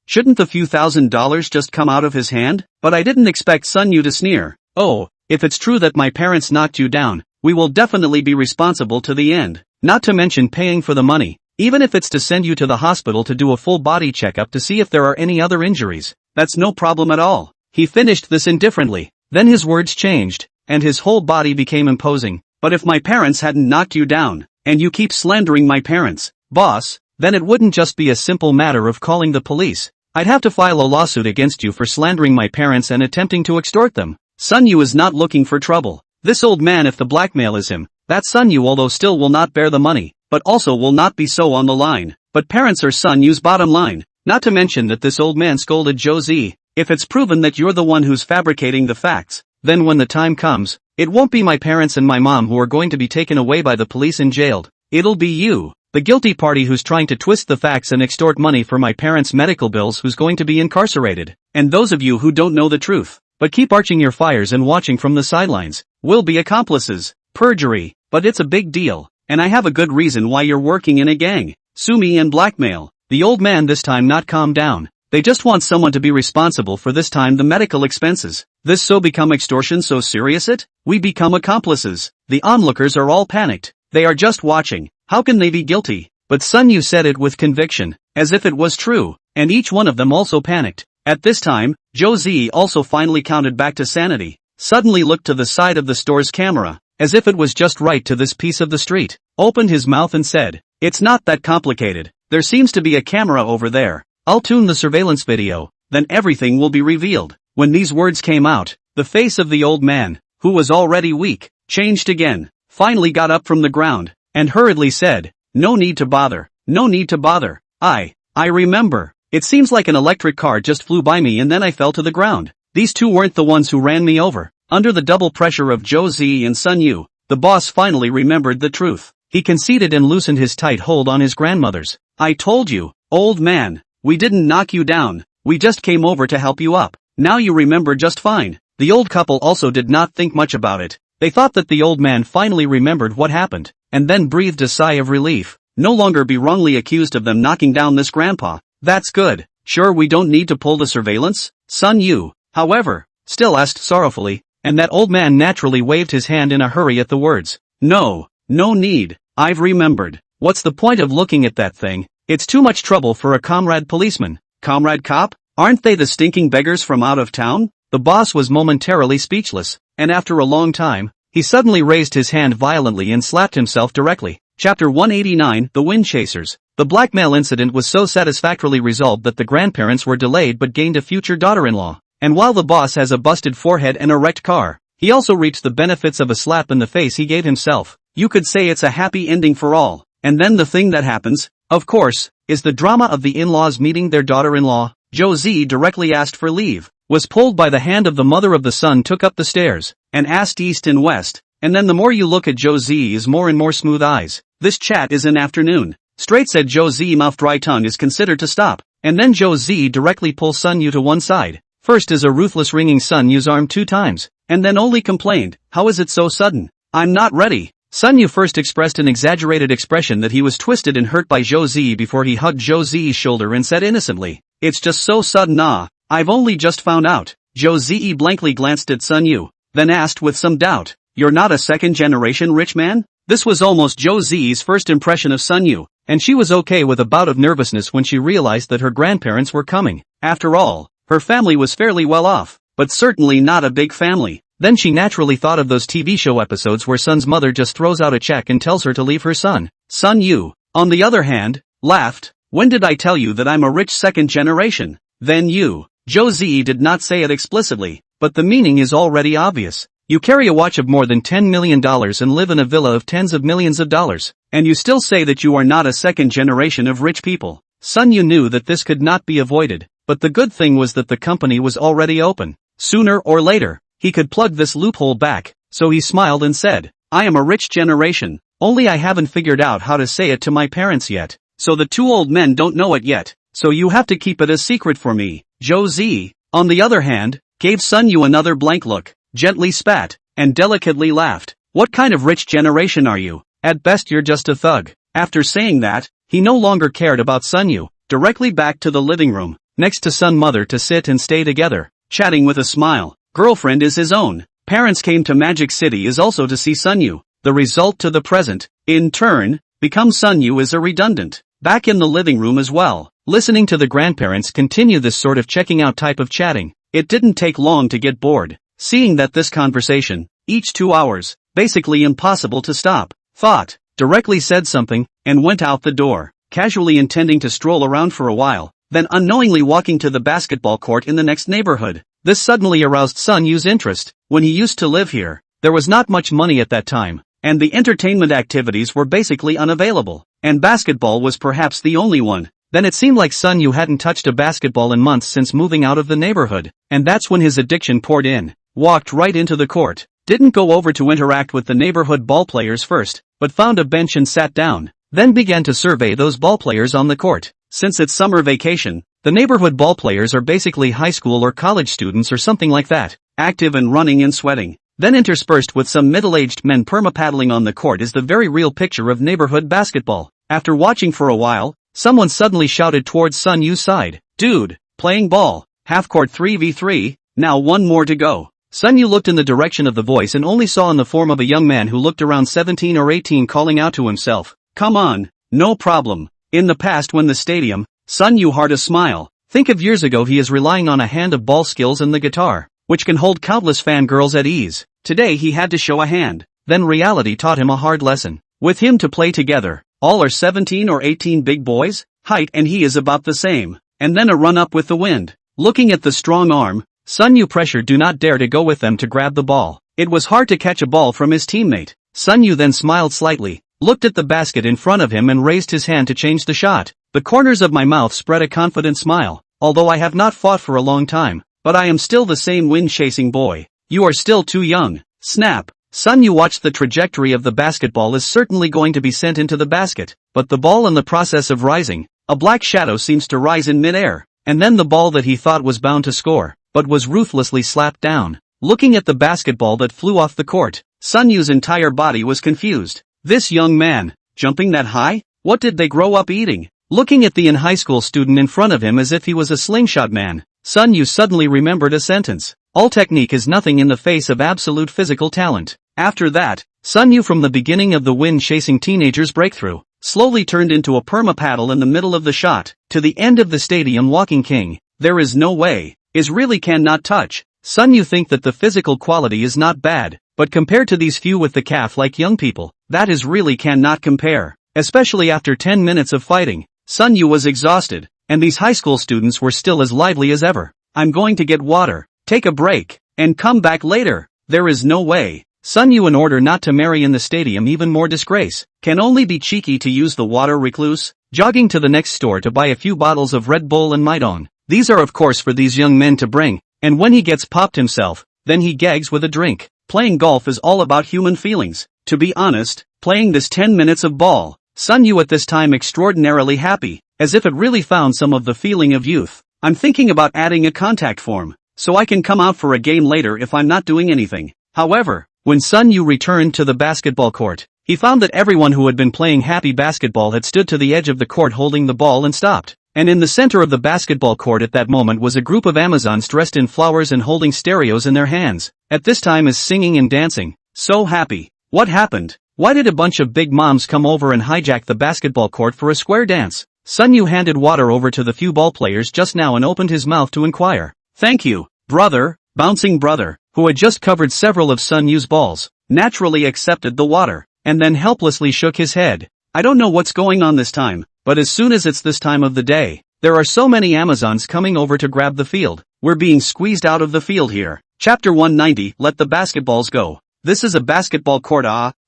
Shouldn't the few $1,000s just come out of his hand? But I didn't expect Sun Yu to sneer. "Oh, if it's true that my parents knocked you down, we will definitely be responsible to the end. Not to mention paying for the money, even if it's to send you to the hospital to do a full body checkup to see if there are any other injuries. That's no problem at all." He finished this indifferently. Then his words changed, and his whole body became imposing. "But if my parents hadn't knocked you down, and you keep slandering my parents, boss, then it wouldn't just be a simple matter of calling the police. I'd have to file a lawsuit against you for slandering my parents and attempting to extort them." Sun Yu is not looking for trouble. This old man, if the blackmail is him, that Sun Yu although still will not bear the money, but also will not be so on the line. But parents are Sun Yu's bottom line. Not to mention that this old man scolded Joe Z. "If it's proven that you're the one who's fabricating the facts, then when the time comes, it won't be my parents and my mom who are going to be taken away by the police and jailed. It'll be you, the guilty party who's trying to twist the facts and extort money for my parents' medical bills, who's going to be incarcerated. And those of you who don't know the truth, but keep arching your fires and watching from the sidelines, will be accomplices. Perjury. But it's a big deal, and I have a good reason why you're working in a gang. Sue me and blackmail." The old man this time not calmed down. They just want someone to be responsible for this time the medical expenses. This so become extortion so serious it? We become accomplices. The onlookers are all panicked. They are just watching. How can they be guilty? but Sun Yu said it with conviction, as if it was true, and each one of them also panicked. At this time, Josie also finally counted back to sanity, suddenly looked to the side of the store's camera, as if it was just right to this piece of the street, opened his mouth and said, "It's not that complicated, there seems to be a camera over there. I'll tune the surveillance video, then everything will be revealed." When these words came out, the face of the old man, who was already weak, changed again, finally got up from the ground, and hurriedly said, "No need to bother, no need to bother. I remember. It seems like an electric car just flew by me and then I fell to the ground. These two weren't the ones who ran me over." Under the double pressure of Josie and Sun Yu, the boss finally remembered the truth. He conceded and loosened his tight hold on his grandmother's. "I told you, old man, we didn't knock you down, we just came over to help you up. Now you remember just fine." The old couple also did not think much about it. They thought that the old man finally remembered what happened, and then breathed a sigh of relief. No longer be wrongly accused of them knocking down this grandpa. "That's good. Sure we don't need to pull the surveillance?" Sun Yu, however, still asked sorrowfully, and that old man naturally waved his hand in a hurry at the words. "No need. I've remembered. What's the point of looking at that thing? It's too much trouble for a comrade policeman." "Comrade cop? Aren't they the stinking beggars from out of town?" The boss was momentarily speechless, and after a long time, he suddenly raised his hand violently and slapped himself directly. Chapter 189, The Wind Chasers. The blackmail incident was so satisfactorily resolved that the grandparents were delayed but gained a future daughter-in-law. And while the boss has a busted forehead and a wrecked car, he also reaped the benefits of a slap in the face he gave himself. You could say it's a happy ending for all. And then the thing that happens, of course, is the drama of the in-laws meeting their daughter-in-law. Josie directly asked for leave, was pulled by the hand of the mother of the son, took up the stairs, and asked east and west, and then the more you look at Josie's more and more smooth eyes. "This chat is an afternoon. Straight," said Josie, mouth dry, tongue is considered to stop, and then Josie directly pulls Sun Yu to one side. First is a ruthless wringing Sun Yu's arm 2 times, and then only complained, "How is it so sudden? I'm not ready." Sun Yu first expressed an exaggerated expression that he was twisted and hurt by Josie before he hugged Josie's shoulder and said innocently, "It's just so sudden, I've only just found out." Josie blankly glanced at Sun Yu, then asked with some doubt, "You're not a second-generation rich man?" This was almost Josie's first impression of Sun Yu, and she was okay with a bout of nervousness when she realized that her grandparents were coming. After all, her family was fairly well off, but certainly not a big family. Then she naturally thought of those TV show episodes where Sun's mother just throws out a check and tells her to leave her son. Sun Yu, on the other hand, laughed. "When did I tell you that I'm a rich second generation?" "Then you." Josie did not say it explicitly, but the meaning is already obvious. You carry a watch of more than $10 million and live in a villa of tens of millions of dollars, and you still say that you are not a second generation of rich people. Sun Yu knew that this could not be avoided, but the good thing was that the company was already open. Sooner or later, he could plug this loophole back, so he smiled and said, "I am a rich generation, only I haven't figured out how to say it to my parents yet, so the 2 old men don't know it yet, so you have to keep it a secret for me." Josie, on the other hand, gave Sun Yu another blank look, gently spat, and delicately laughed. "What kind of rich generation are you? At best you're just a thug." After saying that, he no longer cared about Sun Yu, directly back to the living room, next to Sun mother to sit and stay together, chatting with a smile. Girlfriend is his own. Parents came to Magic City is also to see Sun Yu. The result to the present, in turn, becomes Sun Yu is a redundant. Back in the living room as well, listening to the grandparents continue this sort of checking out type of chatting, it didn't take long to get bored. Seeing that this conversation, each 2 hours, basically impossible to stop, thought, directly said something, and went out the door, casually intending to stroll around for a while, then unknowingly walking to the basketball court in the next neighborhood. This suddenly aroused Sun Yu's interest. When he used to live here, there was not much money at that time, and the entertainment activities were basically unavailable, and basketball was perhaps the only one. Then it seemed like Sun Yu hadn't touched a basketball in months since moving out of the neighborhood, and that's when his addiction poured in. Walked right into the court, didn't go over to interact with the neighborhood ballplayers first, but found a bench and sat down, then began to survey those ballplayers on the court. Since it's summer vacation, the neighborhood ballplayers are basically high school or college students or something like that, active and running and sweating. Then interspersed with some middle-aged men perma-paddling on the court is the very real picture of neighborhood basketball. After watching for a while, someone suddenly shouted towards Sun Yu's side, "Dude, playing ball, half-court 3v3, now 1 more to go." Sun Yu looked in the direction of the voice and only saw in the form of a young man who looked around 17 or 18 calling out to himself, "Come on, No problem. In the past when the stadium, Sun Yu hard a smile. Think of years ago he is relying on a hand of ball skills and the guitar, which can hold countless fangirls at ease. Today he had to show a hand. Then reality taught him a hard lesson. With him to play together, all are 17 or 18 big boys, height and he is about the same. And then a run up with the wind. Looking at the strong arm, Sun Yu pressure do not dare to go with them to grab the ball. It was hard to catch a ball from his teammate. Sun Yu then smiled slightly, looked at the basket in front of him and raised his hand to change the shot. The corners of my mouth spread a confident smile. Although I have not fought for a long time, but I am still the same wind-chasing boy. You are still too young. Snap. Sun Yu watched the trajectory of the basketball is certainly going to be sent into the basket, but the ball in the process of rising, a black shadow seems to rise in mid-air, and then the ball that he thought was bound to score, but was ruthlessly slapped down. Looking at the basketball that flew off the court, Sun Yu's entire body was confused. This young man, jumping that high? What did they grow up eating? Looking at the high school student in front of him as if he was a slingshot man, Sun Yu suddenly remembered a sentence. All technique is nothing in the face of absolute physical talent. After that, Sun Yu from the beginning of the wind-chasing teenager's breakthrough, slowly turned into a perma-paddle in the middle of the shot, to the end of the stadium walking king. There is no way. Is really cannot touch. Sun Yu think that the physical quality is not bad, but compared to these few with the calf like young people, that is really cannot compare. Especially after 10 minutes of fighting, Sun Yu was exhausted, and these high school students were still as lively as ever. I'm going to get water, take a break, and come back later. There is no way. Sun Yu in order not to marry in the stadium even more disgrace, can only be cheeky to use the water recluse, jogging to the next store to buy a few bottles of Red Bull and Maidon. These are of course for these young men to bring, and when he gets popped himself, then he gags with a drink. Playing golf is all about human feelings. To be honest, playing this 10 minutes of ball, Sun Yu at this time extraordinarily happy, as if it really found some of the feeling of youth. I'm thinking about adding a contact form, so I can come out for a game later if I'm not doing anything. However, when Sun Yu returned to the basketball court, he found that everyone who had been playing happy basketball had stood to the edge of the court holding the ball and stopped. And in the center of the basketball court at that moment was a group of Amazons dressed in flowers and holding stereos in their hands. At this time is singing and dancing. So happy. What happened? Why did a bunch of big moms come over and hijack the basketball court for a square dance? Sun Yu handed water over to the few ball players just now and opened his mouth to inquire. Thank you, brother. Bouncing brother, who had just covered several of Sun Yu's balls, naturally accepted the water, and then helplessly shook his head. I don't know what's going on this time, but as soon as it's this time of the day, there are so many Amazons coming over to grab the field. We're being squeezed out of the field here. Chapter 190, Let the basketballs go. This is a basketball court.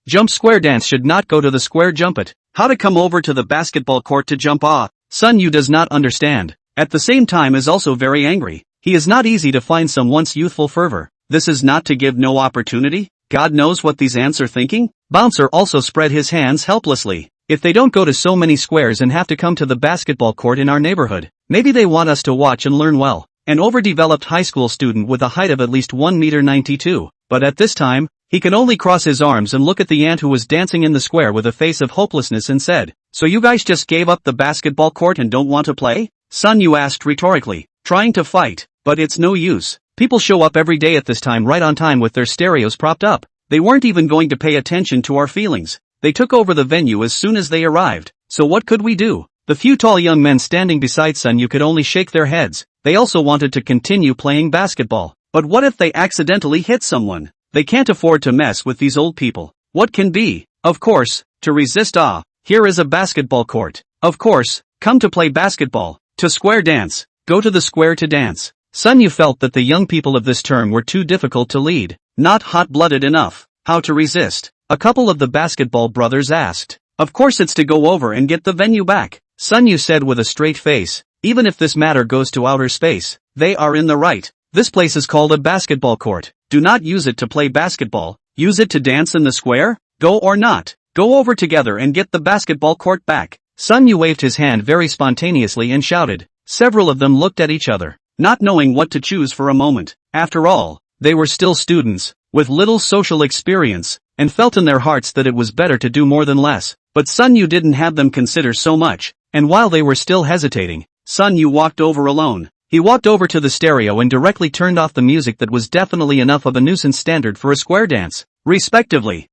Jump square dance should not go to the square jump it. How to come over to the basketball court to jump. Sun Yu does not understand. At the same time is also very angry. He is not easy to find some once youthful fervor. This is not to give no opportunity? God knows what these ants are thinking? Bouncer also spread his hands helplessly. If they don't go to so many squares and have to come to the basketball court in our neighborhood, maybe they want us to watch and learn well. An overdeveloped high school student with a height of at least 1.92 m, but at this time, he can only cross his arms and look at the ant who was dancing in the square with a face of hopelessness and said, "So you guys just gave up the basketball court and don't want to play?" Sun Yu asked rhetorically, trying to fight, but it's no use. People show up every day at this time right on time with their stereos propped up. They weren't even going to pay attention to our feelings. They took over the venue as soon as they arrived, so what could we do? The few tall young men standing beside Sun Yu could only shake their heads. They also wanted to continue playing basketball. But what if they accidentally hit someone? They can't afford to mess with these old people. What can be? Of course, to resist. Here is a basketball court. Of course, come to play basketball. To square dance. Go to the square to dance. Sun Yu felt that the young people of this term were too difficult to lead. Not hot-blooded enough. How to resist? A couple of the basketball brothers asked. Of course it's to go over and get the venue back. Sun Yu said with a straight face. Even if this matter goes to outer space, they are in the right. This place is called a basketball court. Do not use it to play basketball. Use it to dance in the square? Go or not. Go over together and get the basketball court back. Sun Yu waved his hand very spontaneously and shouted. Several of them looked at each other, not knowing what to choose for a moment. After all, they were still students, with little social experience, and felt in their hearts that it was better to do more than less. But Sun Yu didn't have them consider so much, and while they were still hesitating, Sun Yu walked over alone. He walked over to the stereo and directly turned off the music that was definitely enough of a nuisance standard for a square dance, respectively.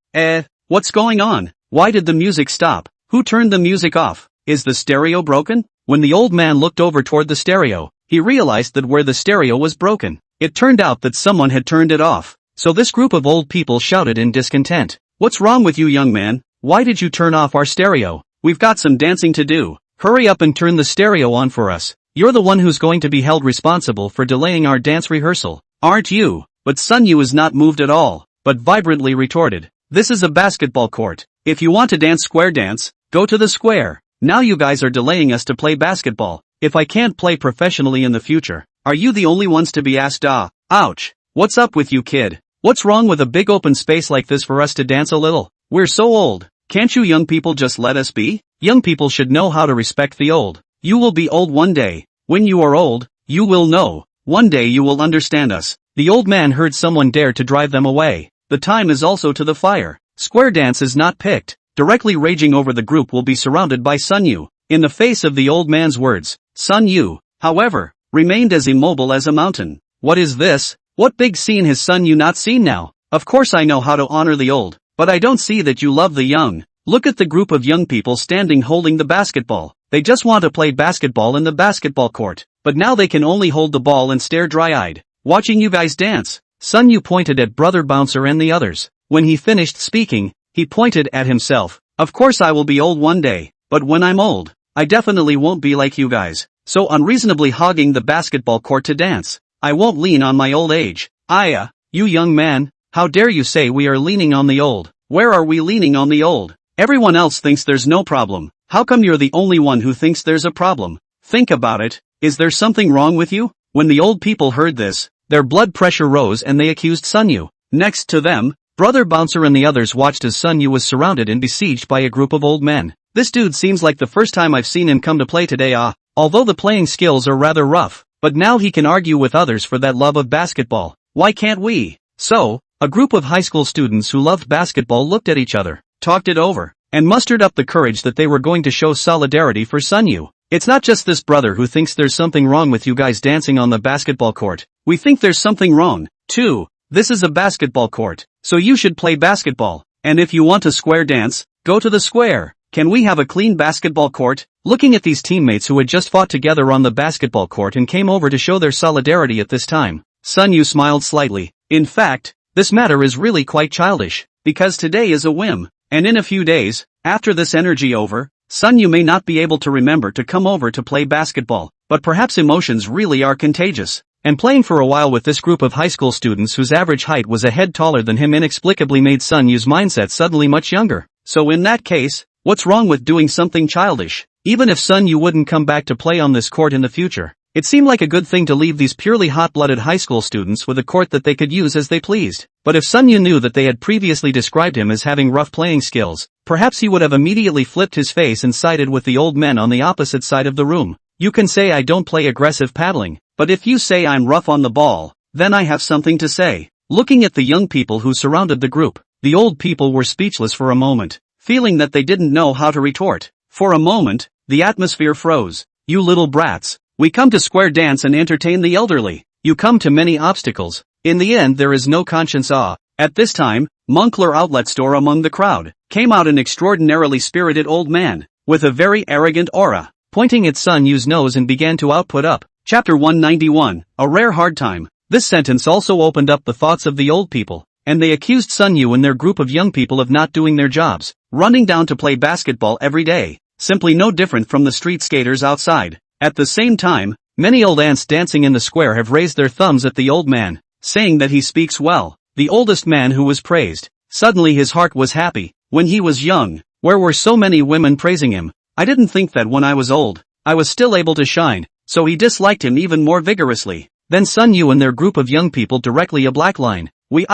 What's going on? Why did the music stop? Who turned the music off? Is the stereo broken? When the old man looked over toward the stereo, he realized that where the stereo was broken, it turned out that someone had turned it off. So this group of old people shouted in discontent. What's wrong with you, young man? Why did you turn off our stereo? We've got some dancing to do. Hurry up and turn the stereo on for us. You're the one who's going to be held responsible for delaying our dance rehearsal, aren't you? But Sun Yu is not moved at all, but vibrantly retorted. This is a basketball court. If you want to dance square dance, go to the square. Now you guys are delaying us to play basketball. If I can't play professionally in the future, are you the only ones to be asked? Ouch. What's up with you, kid? What's wrong with a big open space like this for us to dance a little? We're so old. Can't you young people just let us be? Young people should know how to respect the old. You will be old one day. When you are old, you will know. One day you will understand us. The old man heard someone dare to drive them away. The time is also to the fire. Square dance is not picked. Directly raging over the group will be surrounded by Sun Yu. In the face of the old man's words, Sun Yu, however, remained as immobile as a mountain. What is this? What big scene has Sun Yu not seen now? Of course I know how to honor the old, but I don't see that you love the young. Look at the group of young people standing holding the basketball. They just want to play basketball in the basketball court, but now they can only hold the ball and stare dry-eyed, watching you guys dance. Sun Yu pointed at Brother Bouncer and the others. When he finished speaking, he pointed at himself. Of course I will be old one day, but when I'm old, I definitely won't be like you guys, so unreasonably hogging the basketball court to dance. I won't lean on my old age. You young man, how dare you say we are leaning on the old? Where are we leaning on the old? Everyone else thinks there's no problem. How come you're the only one who thinks there's a problem? Think about it. Is there something wrong with you? When the old people heard this, their blood pressure rose and they accused Sun Yu. Next to them, Brother Bouncer and the others watched as Sun Yu was surrounded and besieged by a group of old men. This dude seems like the first time I've seen him come to play today. Although the playing skills are rather rough, but now he can argue with others for that love of basketball. Why can't we? So, a group of high school students who loved basketball looked at each other, talked it over, and mustered up the courage that they were going to show solidarity for Sun Yu. It's not just this brother who thinks there's something wrong with you guys dancing on the basketball court. We think there's something wrong, too. This is a basketball court, so you should play basketball. And if you want a square dance, go to the square. Can we have a clean basketball court? Looking at these teammates who had just fought together on the basketball court and came over to show their solidarity at this time, Sun Yu smiled slightly. In fact, this matter is really quite childish, because today is a whim, and in a few days, after this energy over, Sun Yu may not be able to remember to come over to play basketball, but perhaps emotions really are contagious. And playing for a while with this group of high school students whose average height was a head taller than him inexplicably made Sun Yu's mindset suddenly much younger. So in that case, what's wrong with doing something childish? Even if Sun Yu wouldn't come back to play on this court in the future, it seemed like a good thing to leave these purely hot-blooded high school students with a court that they could use as they pleased. But if Sun Yu knew that they had previously described him as having rough playing skills, perhaps he would have immediately flipped his face and sided with the old men on the opposite side of the room. You can say I don't play aggressive paddling, but if you say I'm rough on the ball, then I have something to say. Looking at the young people who surrounded the group, the old people were speechless for a moment, feeling that they didn't know how to retort. For a moment, the atmosphere froze. You little brats, we come to square dance and entertain the elderly. You come to many obstacles. In the end there is no conscience. At this time, Moncler Outlet Store among the crowd, came out an extraordinarily spirited old man, with a very arrogant aura, pointing at Sun Yu's nose and began to output up. Chapter 191, A Rare Hard Time. This sentence also opened up the thoughts of the old people, and they accused Sun Yu and their group of young people of not doing their jobs, running down to play basketball every day, simply no different from the street skaters outside. At the same time, many old ants dancing in the square have raised their thumbs at the old man, saying that he speaks well. The oldest man who was praised, suddenly his heart was happy. When he was young, where were so many women praising him? I didn't think that when I was old, I was still able to shine, so he disliked him even more vigorously. Then Sun Yu and their group of young people directly a black line. We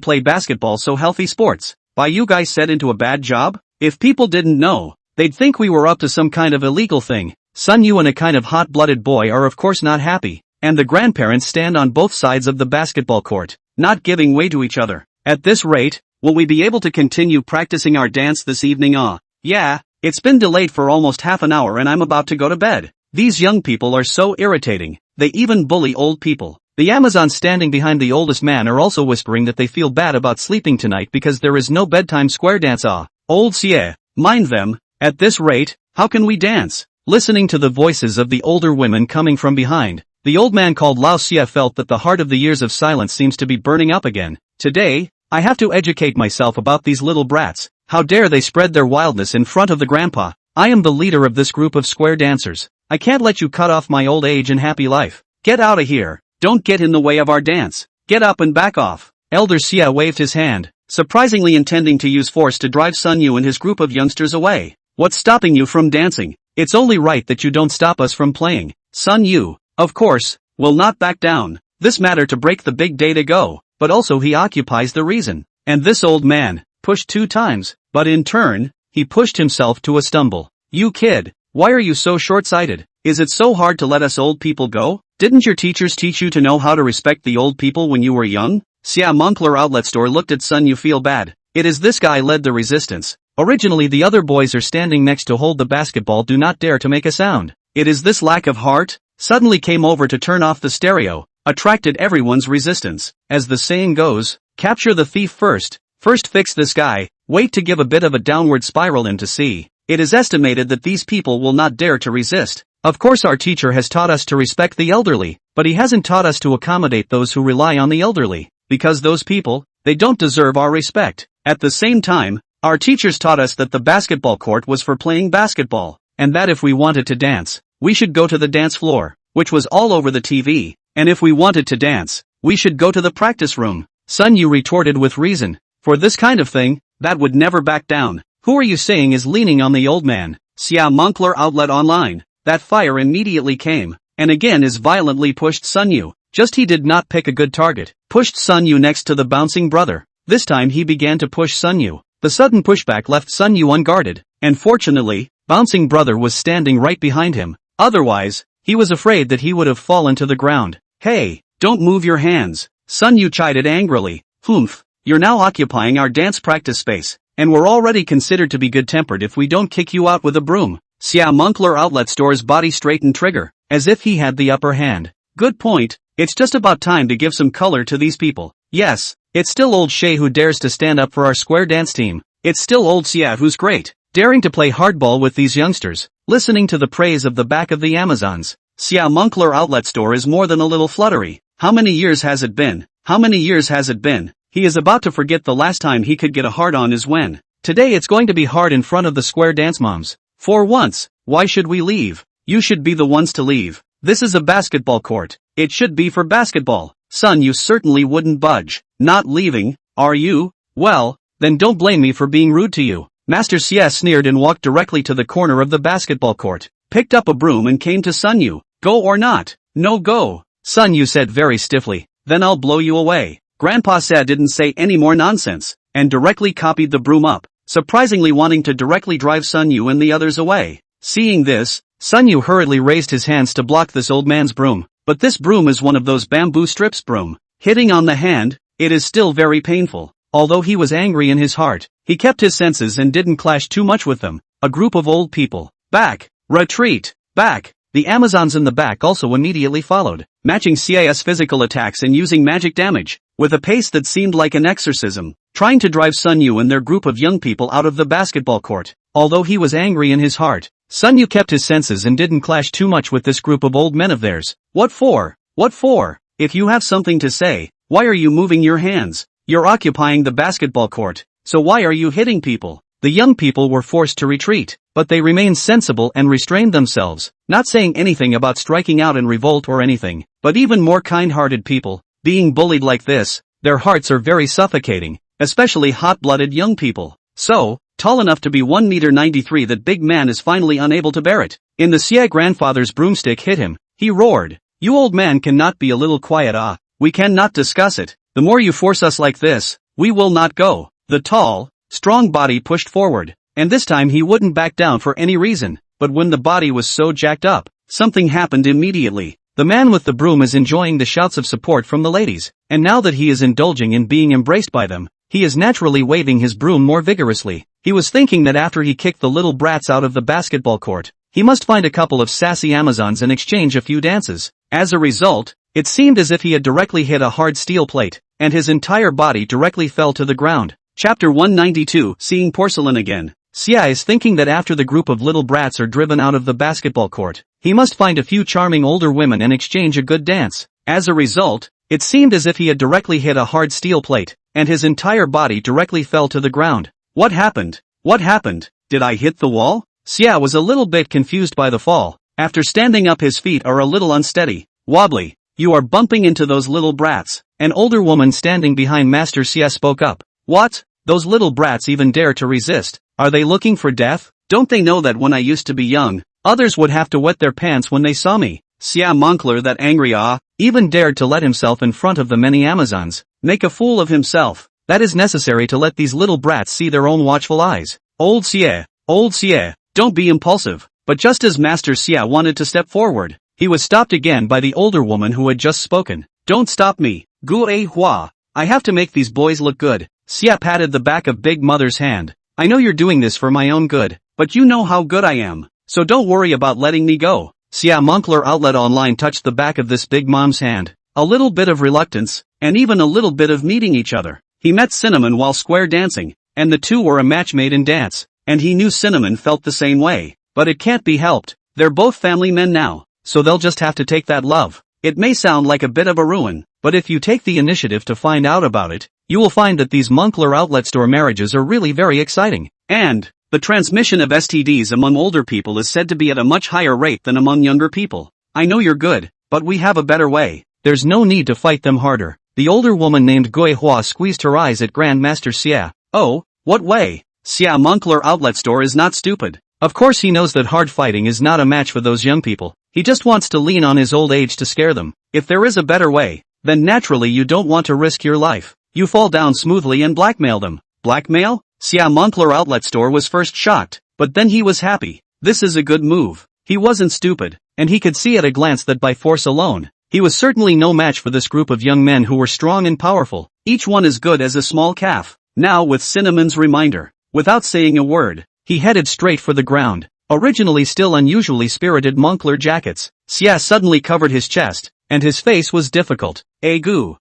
play basketball so healthy sports. By you guys set into a bad job? If people didn't know, they'd think we were up to some kind of illegal thing. Sun Yu and a kind of hot-blooded boy are of course not happy, and the grandparents stand on both sides of the basketball court, not giving way to each other. At this rate, will we be able to continue practicing our dance this evening? Yeah, it's been delayed for almost half an hour and I'm about to go to bed. These young people are so irritating, they even bully old people. The Amazons standing behind the oldest man are also whispering that they feel bad about sleeping tonight because there is no bedtime square dance. Old Xie, mind them. At this rate, how can we dance? Listening to the voices of the older women coming from behind, the old man called Lao Xia felt that the heart of the years of silence seems to be burning up again. Today, I have to educate myself about these little brats. How dare they spread their wildness in front of the grandpa? I am the leader of this group of square dancers. I can't let you cut off my old age and happy life. Get out of here. Don't get in the way of our dance. Get up and back off. Elder Xia waved his hand, surprisingly intending to use force to drive Sun Yu and his group of youngsters away. What's stopping you from dancing? It's only right that you don't stop us from playing. Sun Yu, of course, will not back down. This matter to break the big day to go, but also he occupies the reason. And this old man pushed 2 times, but in turn, he pushed himself to a stumble. You kid, why are you so short-sighted? Is it so hard to let us old people go? Didn't your teachers teach you to know how to respect the old people when you were young? Xia Moncler outlet store looked at Sun Yu feel bad. It is this guy led the resistance. Originally the other boys are standing next to hold the basketball, do not dare to make a sound. It is this lack of heart, suddenly came over to turn off the stereo, attracted everyone's resistance. As the saying goes, capture the thief first. First fix this guy, wait to give a bit of a downward spiral in to see. It is estimated that these people will not dare to resist. Of course our teacher has taught us to respect the elderly, but he hasn't taught us to accommodate those who rely on the elderly, because those people, they don't deserve our respect. At the same time, our teachers taught us that the basketball court was for playing basketball, and that if we wanted to dance, we should go to the dance floor, which was all over the TV, and if we wanted to dance, we should go to the practice room. Sun Yu retorted with reason. For this kind of thing, that would never back down. Who are you saying is leaning on the old man? Xia Moncler outlet online. That fire immediately came, and again is violently pushed Sun Yu. Just he did not pick a good target. Pushed Sun Yu next to the bouncing brother. This time he began to push Sun Yu. The sudden pushback left Sun Yu unguarded, and fortunately, bouncing brother was standing right behind him. Otherwise, he was afraid that he would have fallen to the ground. Hey, don't move your hands. Sun Yu chided angrily. Humph, you're now occupying our dance practice space, and we're already considered to be good-tempered if we don't kick you out with a broom. Xia Moncler outlet store's body straightened trigger, as if he had the upper hand. Good point, it's just about time to give some color to these people. Yes, it's still old Shay who dares to stand up for our square dance team. It's still old Xia who's great, daring to play hardball with these youngsters, listening to the praise of the back of the Amazons. Xia Moncler outlet store is more than a little fluttery. How many years has it been? How many years has it been? He is about to forget the last time he could get a hard on is when. Today it's going to be hard in front of the square dance moms. For once, why should we leave? You should be the ones to leave. This is a basketball court. It should be for basketball. Son, you certainly wouldn't budge. Not leaving, are you? Well, then don't blame me for being rude to you. Master Xia sneered and walked directly to the corner of the basketball court, picked up a broom and came to Sun Yu. Go or not? No go. Sun Yu said very stiffly. Then I'll blow you away. Grandpa Xia didn't say any more nonsense, and directly copied the broom up, surprisingly wanting to directly drive Sun Yu and the others away. Seeing this, Sun Yu hurriedly raised his hands to block this old man's broom, but this broom is one of those bamboo strips broom. Hitting on the hand, it is still very painful. Although he was angry in his heart, he kept his senses and didn't clash too much with them. A group of old people. Back! Retreat! Back! The Amazons in the back also immediately followed, matching Xia's physical attacks and using magic damage, with a pace that seemed like an exorcism, trying to drive Sun Yu and their group of young people out of the basketball court. Although he was angry in his heart, Sun Yu kept his senses and didn't clash too much with this group of old men of theirs. What for? What for? If you have something to say, why are you moving your hands? You're occupying the basketball court, so why are you hitting people? The young people were forced to retreat, but they remained sensible and restrained themselves, not saying anything about striking out in revolt or anything, but even more kind-hearted people, being bullied like this, their hearts are very suffocating, especially hot-blooded young people. So, tall enough to be 1 meter 93, that big man is finally unable to bear it. In the Xia grandfather's broomstick hit him, he roared, "You old man cannot be a little quiet, ah, we cannot discuss it. The more you force us like this, we will not go." The tall, strong body pushed forward, and this time he wouldn't back down for any reason, but when the body was so jacked up, something happened immediately. The man with the broom is enjoying the shouts of support from the ladies, and now that he is indulging in being embraced by them, he is naturally waving his broom more vigorously. He was thinking that after he kicked the little brats out of the basketball court, he must find a couple of sassy Amazons and exchange a few dances. As a result, it seemed as if he had directly hit a hard steel plate, and his entire body directly fell to the ground. Chapter 192, Seeing Porcelain Again. Xia is thinking that after the group of little brats are driven out of the basketball court, he must find a few charming older women and exchange a good dance. As a result, it seemed as if he had directly hit a hard steel plate, and his entire body directly fell to the ground. What happened? What happened? Did I hit the wall? Xia was a little bit confused by the fall. After standing up, his feet are a little unsteady, wobbly. You are bumping into those little brats. An older woman standing behind Master Xia spoke up. What? Those little brats even dare to resist? Are they looking for death? Don't they know that when I used to be young, others would have to wet their pants when they saw me? Xia Moncler, that angry even dared to let himself in front of the many Amazons, make a fool of himself. That is necessary to let these little brats see their own watchful eyes. Old Xie, don't be impulsive. But just as Master Xia wanted to step forward, he was stopped again by the older woman who had just spoken. Don't stop me, Gu Hua. I have to make these boys look good. Xia patted the back of Big Mother's hand. I know you're doing this for my own good, but you know how good I am, so don't worry about letting me go. Xia Moncler Outlet Online touched the back of this Big Mom's hand. A little bit of reluctance, and even a little bit of meeting each other. He met Cinnamon while square dancing, and the two were a match made in dance, and he knew Cinnamon felt the same way. But it can't be helped. They're both family men now, so they'll just have to take that love. It may sound like a bit of a ruin, but if you take the initiative to find out about it, you will find that these Moncler outlet store marriages are really very exciting. And the transmission of STDs among older people is said to be at a much higher rate than among younger people. I know you're good, but we have a better way. There's no need to fight them harder. The older woman named Gui Hua squeezed her eyes at Grandmaster Xia. Oh, what way? Xia Moncler outlet store is not stupid. Of course he knows that hard fighting is not a match for those young people. He just wants to lean on his old age to scare them. If there is a better way, then naturally you don't want to risk your life. You fall down smoothly and blackmail them. Blackmail? Xia Moncler outlet store was first shocked, but then he was happy. This is a good move. He wasn't stupid, and he could see at a glance that by force alone, he was certainly no match for this group of young men who were strong and powerful, each one as good as a small calf. Now with Cinnamon's reminder, without saying a word, he headed straight for the ground. Originally still unusually spirited Moncler jackets, Xia suddenly covered his chest, and his face was difficult. Agu,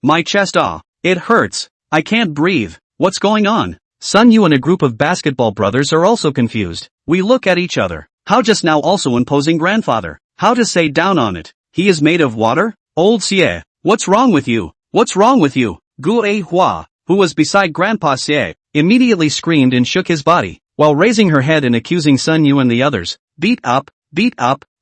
my chest it hurts. I can't breathe. What's going on? Sun Yu and a group of basketball brothers are also confused. We look at each other. How just now also imposing grandfather? How to say down on it? He is made of water? Old Xie, what's wrong with you? What's wrong with you? Gu Hua, who was beside Grandpa Xie, immediately screamed and shook his body, while raising her head and accusing Sun Yu and the others. Beat up.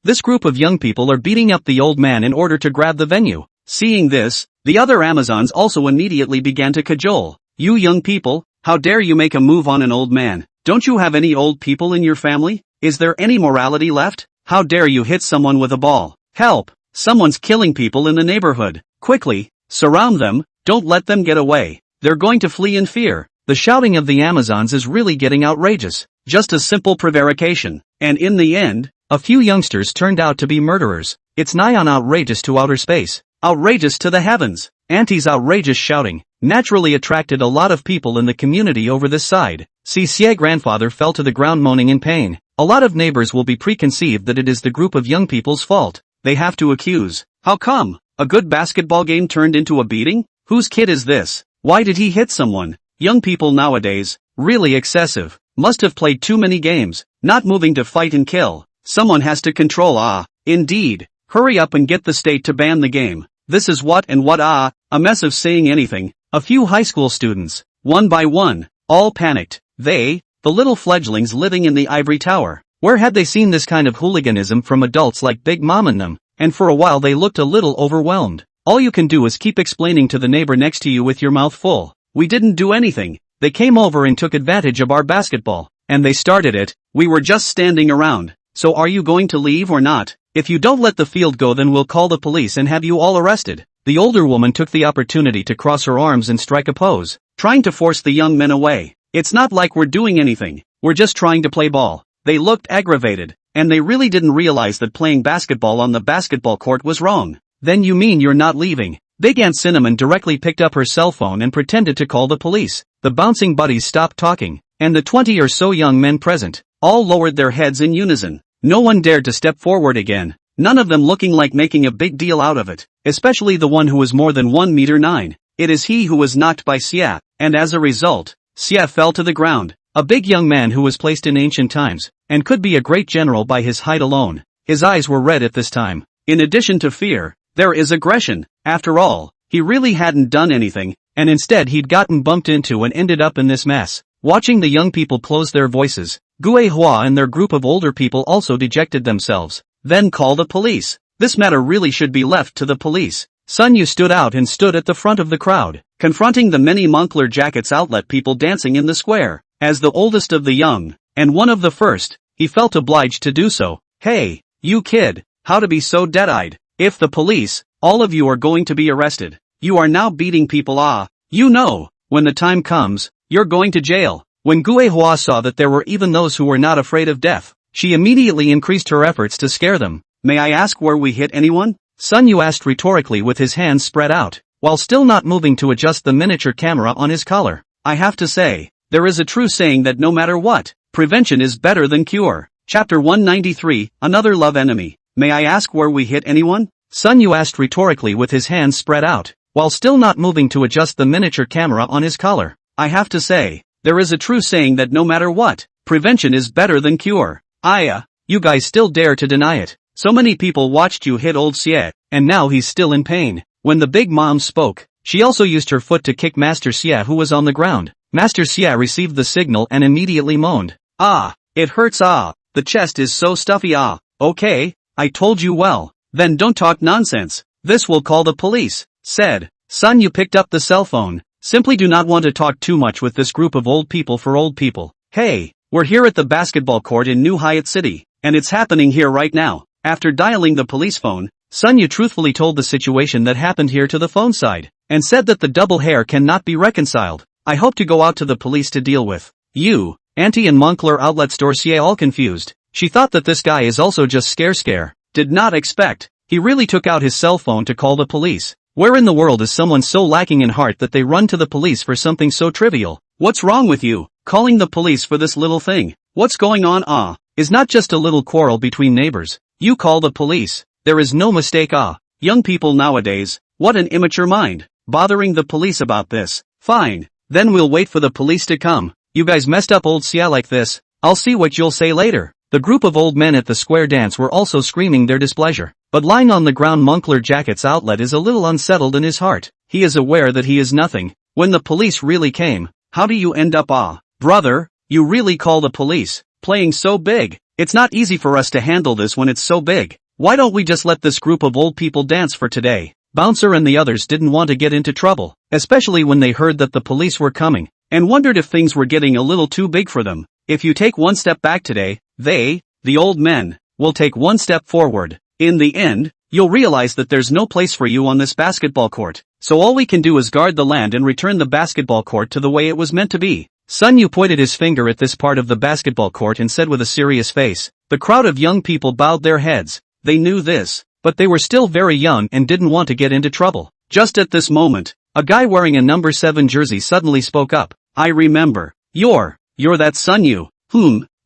This group of young people are beating up the old man in order to grab the venue. Seeing this, the other Amazons also immediately began to cajole. You young people, how dare you make a move on an old man? Don't you have any old people in your family? Is there any morality left? How dare you hit someone with a ball? Help! Someone's killing people in the neighborhood. Quickly, surround them, don't let them get away. They're going to flee in fear. The shouting of the Amazons is really getting outrageous. Just a simple prevarication. And in the end, a few youngsters turned out to be murderers. It's nigh on outrageous to outer space. Outrageous to the heavens. Auntie's outrageous shouting naturally attracted a lot of people in the community over this side. Xie grandfather fell to the ground moaning in pain. A lot of neighbors will be preconceived that it is the group of young people's fault. They have to accuse. How come? A good basketball game turned into a beating? Whose kid is this? Why did he hit someone? Young people nowadays, really excessive, must have played too many games, not moving to fight and kill. Someone has to control. Indeed. Hurry up and get the state to ban the game. This is what a mess of saying anything. A few high school students, one by one, all panicked. The little fledglings living in the ivory tower. Where had they seen this kind of hooliganism from adults like Big Mom and them? And for a while they looked a little overwhelmed. All you can do is keep explaining to the neighbor next to you with your mouth full. We didn't do anything. They came over and took advantage of our basketball. And they started it. We were just standing around. So are you going to leave or not? If you don't let the field go, then we'll call the police and have you all arrested. The older woman took the opportunity to cross her arms and strike a pose, trying to force the young men away. It's not like we're doing anything. We're just trying to play ball. They looked aggravated, and they really didn't realize that playing basketball on the basketball court was wrong. Then you mean you're not leaving? Big Aunt Cinnamon directly picked up her cell phone and pretended to call the police. The bouncing buddies stopped talking, and the 20 or so young men present all lowered their heads in unison. No one dared to step forward again, none of them looking like making a big deal out of it, especially the one who was more than 1 meter 9. It is he who was knocked by Xia, and as a result, Xia fell to the ground. A big young man who was placed in ancient times, and could be a great general by his height alone. His eyes were red at this time. In addition to fear, there is aggression. After all, he really hadn't done anything, and instead he'd gotten bumped into and ended up in this mess. Watching the young people close their voices, Gue Hua and their group of older people also dejected themselves. Then call the police. This matter really should be left to the police. Sun Yu stood out and stood at the front of the crowd, confronting the many Moncler Jackets outlet people dancing in the square. As the oldest of the young, and one of the first, he felt obliged to do so. Hey, you kid, how to be so dead-eyed? If the police, all of you are going to be arrested. You are now beating people you know, when the time comes, you're going to jail. When Gue Hua saw that there were even those who were not afraid of death, she immediately increased her efforts to scare them. May I ask where we hit anyone? Sun Yu asked rhetorically with his hands spread out, while still not moving to adjust the miniature camera on his collar. I have to say, there is a true saying that no matter what, prevention is better than cure. Chapter 193, Another Love Enemy. May I ask where we hit anyone? Sun Yu asked rhetorically with his hands spread out, while still not moving to adjust the miniature camera on his collar. I have to say, there is a true saying that no matter what, prevention is better than cure. You guys still dare to deny it. So many people watched you hit old Xie, and now he's still in pain. When the big mom spoke, she also used her foot to kick Master Xie who was on the ground. Master Xie received the signal and immediately moaned. It hurts the chest is so stuffy okay, I told you well. Then don't talk nonsense. This will call the police, said. Sun Yu picked up the cell phone. Simply do not want to talk too much with this group of old people for old people. Hey, we're here at the basketball court in New Hyatt City, and it's happening here right now. After dialing the police phone, Sun Yu truthfully told the situation that happened here to the phone side, and said that the double hair cannot be reconciled. I hope to go out to the police to deal with you, Auntie and Moncler outlet store. Xie all confused. She thought that this guy is also just scare. Did not expect. He really took out his cell phone to call the police. Where in the world is someone so lacking in heart that they run to the police for something so trivial? What's wrong with you? Calling the police for this little thing? What's going on? Is not just a little quarrel between neighbors. You call the police. There is no mistake. Young people nowadays, what an immature mind. Bothering the police about this. Fine. Then we'll wait for the police to come. You guys messed up old Xia like this. I'll see what you'll say later. The group of old men at the square dance were also screaming their displeasure. But lying on the ground, Moncler Jacket's outlet is a little unsettled in his heart. He is aware that he is nothing. When the police really came, how do you end up? Brother, you really call the police? Playing so big. It's not easy for us to handle this when it's so big. Why don't we just let this group of old people dance for today? Bouncer and the others didn't want to get into trouble, especially when they heard that the police were coming, and wondered if things were getting a little too big for them. If you take one step back today, they, the old men, will take one step forward. In the end, you'll realize that there's no place for you on this basketball court. So all we can do is guard the land and return the basketball court to the way it was meant to be. Sun Yu pointed his finger at this part of the basketball court and said with a serious face. The crowd of young people bowed their heads. They knew this, but they were still very young and didn't want to get into trouble. Just at this moment, a guy wearing a number 7 jersey suddenly spoke up. I remember. You're that Sun Yu.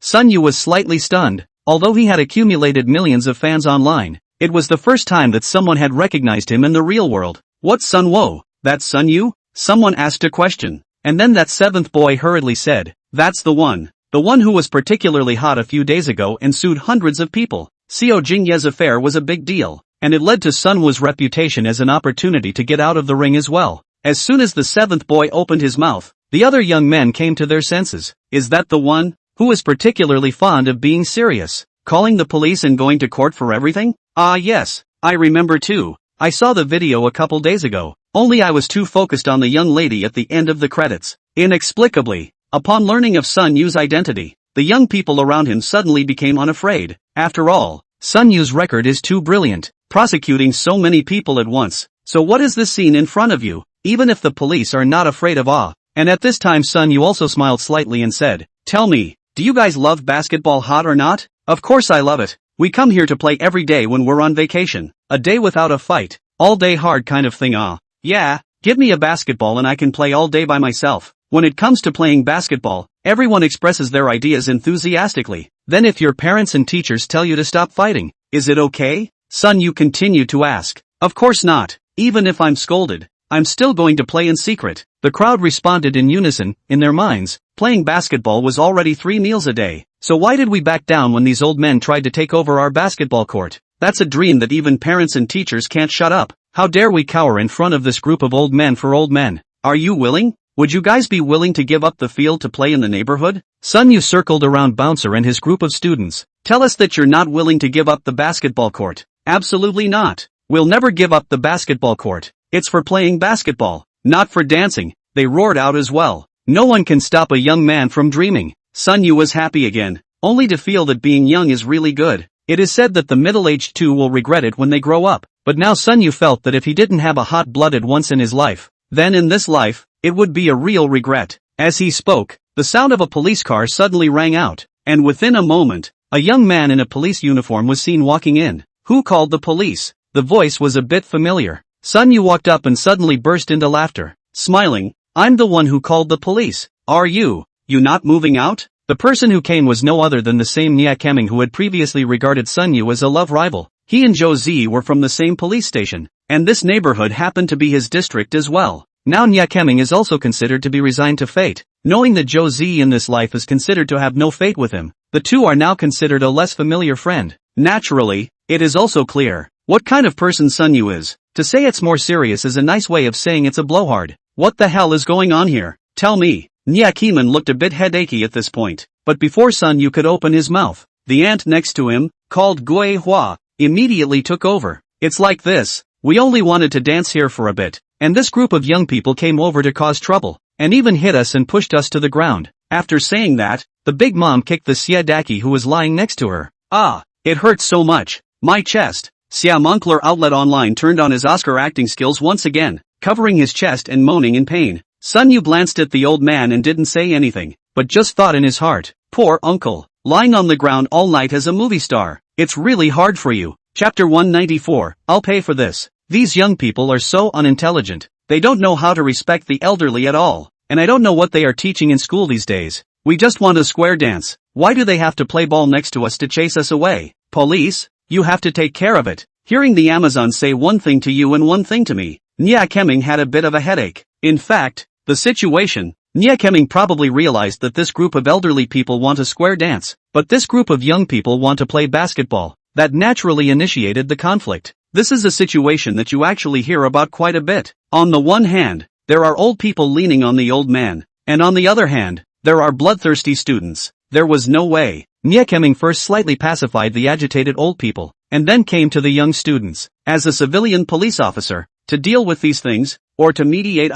Sun Yu was slightly stunned. Although he had accumulated millions of fans online, it was the first time that someone had recognized him in the real world. What Sun Wo? That Sun Yu? Someone asked a question. And then that 7th boy hurriedly said, that's the one. The one who was particularly hot a few days ago and sued hundreds of people. Xiao Jingye's affair was a big deal, and it led to Sun Wo's reputation as an opportunity to get out of the ring as well. As soon as the 7th boy opened his mouth, the other young men came to their senses. Is that the one? Who is particularly fond of being serious? Calling the police and going to court for everything? Yes, I remember too. I saw the video a couple days ago, only I was too focused on the young lady at the end of the credits. Inexplicably, upon learning of Sun Yu's identity, the young people around him suddenly became unafraid. After all, Sun Yu's record is too brilliant, prosecuting so many people at once. So what is this scene in front of you? Even if the police are not afraid of And at this time Sun Yu also smiled slightly and said, tell me, do you guys love basketball hot or not? Of course I love it. We come here to play every day when we're on vacation. A day without a fight. All day hard kind of thing. Yeah, give me a basketball and I can play all day by myself. When it comes to playing basketball, everyone expresses their ideas enthusiastically. Then if your parents and teachers tell you to stop fighting, is it okay? Sun Yu continued to ask. Of course not. Even if I'm scolded, I'm still going to play in secret. The crowd responded in unison. In their minds, playing basketball was already 3 meals a day. So why did we back down when these old men tried to take over our basketball court? That's a dream that even parents and teachers can't shut up. How dare we cower in front of this group of old men for old men? Are you willing? Would you guys be willing to give up the field to play in the neighborhood? Sun Yu circled around Bouncer and his group of students. Tell us that you're not willing to give up the basketball court. Absolutely not. We'll never give up the basketball court. It's for playing basketball, not for dancing, they roared out as well. No one can stop a young man from dreaming. Sun Yu was happy again, only to feel that being young is really good. It is said that the middle-aged too will regret it when they grow up, but now Sun Yu felt that if he didn't have a hot-blooded once in his life, then in this life, it would be a real regret. As he spoke, the sound of a police car suddenly rang out, and within a moment, a young man in a police uniform was seen walking in. Who called the police? The voice was a bit familiar. Sun Yu walked up and suddenly burst into laughter. Smiling, I'm the one who called the police. Are you not moving out? The person who came was no other than the same Nia Keming who had previously regarded Sun Yu as a love rival. He and Zhou Zi were from the same police station, and this neighborhood happened to be his district as well. Now Nia Keming is also considered to be resigned to fate. Knowing that Zhou Zi in this life is considered to have no fate with him, the two are now considered a less familiar friend. Naturally, it is also clear what kind of person Sun Yu is. To say it's more serious is a nice way of saying it's a blowhard. What the hell is going on here? Tell me. Nia Keming looked a bit headachy at this point, but before Sun Yu could open his mouth, the ant next to him, called Gui Hua, immediately took over. It's like this. We only wanted to dance here for a bit, and this group of young people came over to cause trouble, and even hit us and pushed us to the ground. After saying that, the big mom kicked the Siadaki who was lying next to her. Ah, it hurts so much. My chest. Xia Moncler Outlet Online turned on his Oscar acting skills once again, covering his chest and moaning in pain. Sun Yu glanced at the old man and didn't say anything, but just thought in his heart, poor uncle, lying on the ground all night as a movie star. It's really hard for you. Chapter 194, I'll pay for this. These young people are so unintelligent. They don't know how to respect the elderly at all, and I don't know what they are teaching in school these days. We just want a square dance. Why do they have to play ball next to us to chase us away? Police, you have to take care of it. Hearing the Amazon say one thing to you and one thing to me, Nia Keming had a bit of a headache. In fact, the situation, Nia Keming probably realized that this group of elderly people want a square dance, but this group of young people want to play basketball. That naturally initiated the conflict. This is a situation that you actually hear about quite a bit. On the one hand, there are old people leaning on the old man, and on the other hand, there are bloodthirsty students. There was no way. Nia Keming first slightly pacified the agitated old people, and then came to the young students. As a civilian police officer, to deal with these things, or to mediate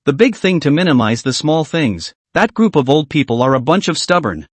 the big thing to minimize the small things. That group of old people are a bunch of stubborn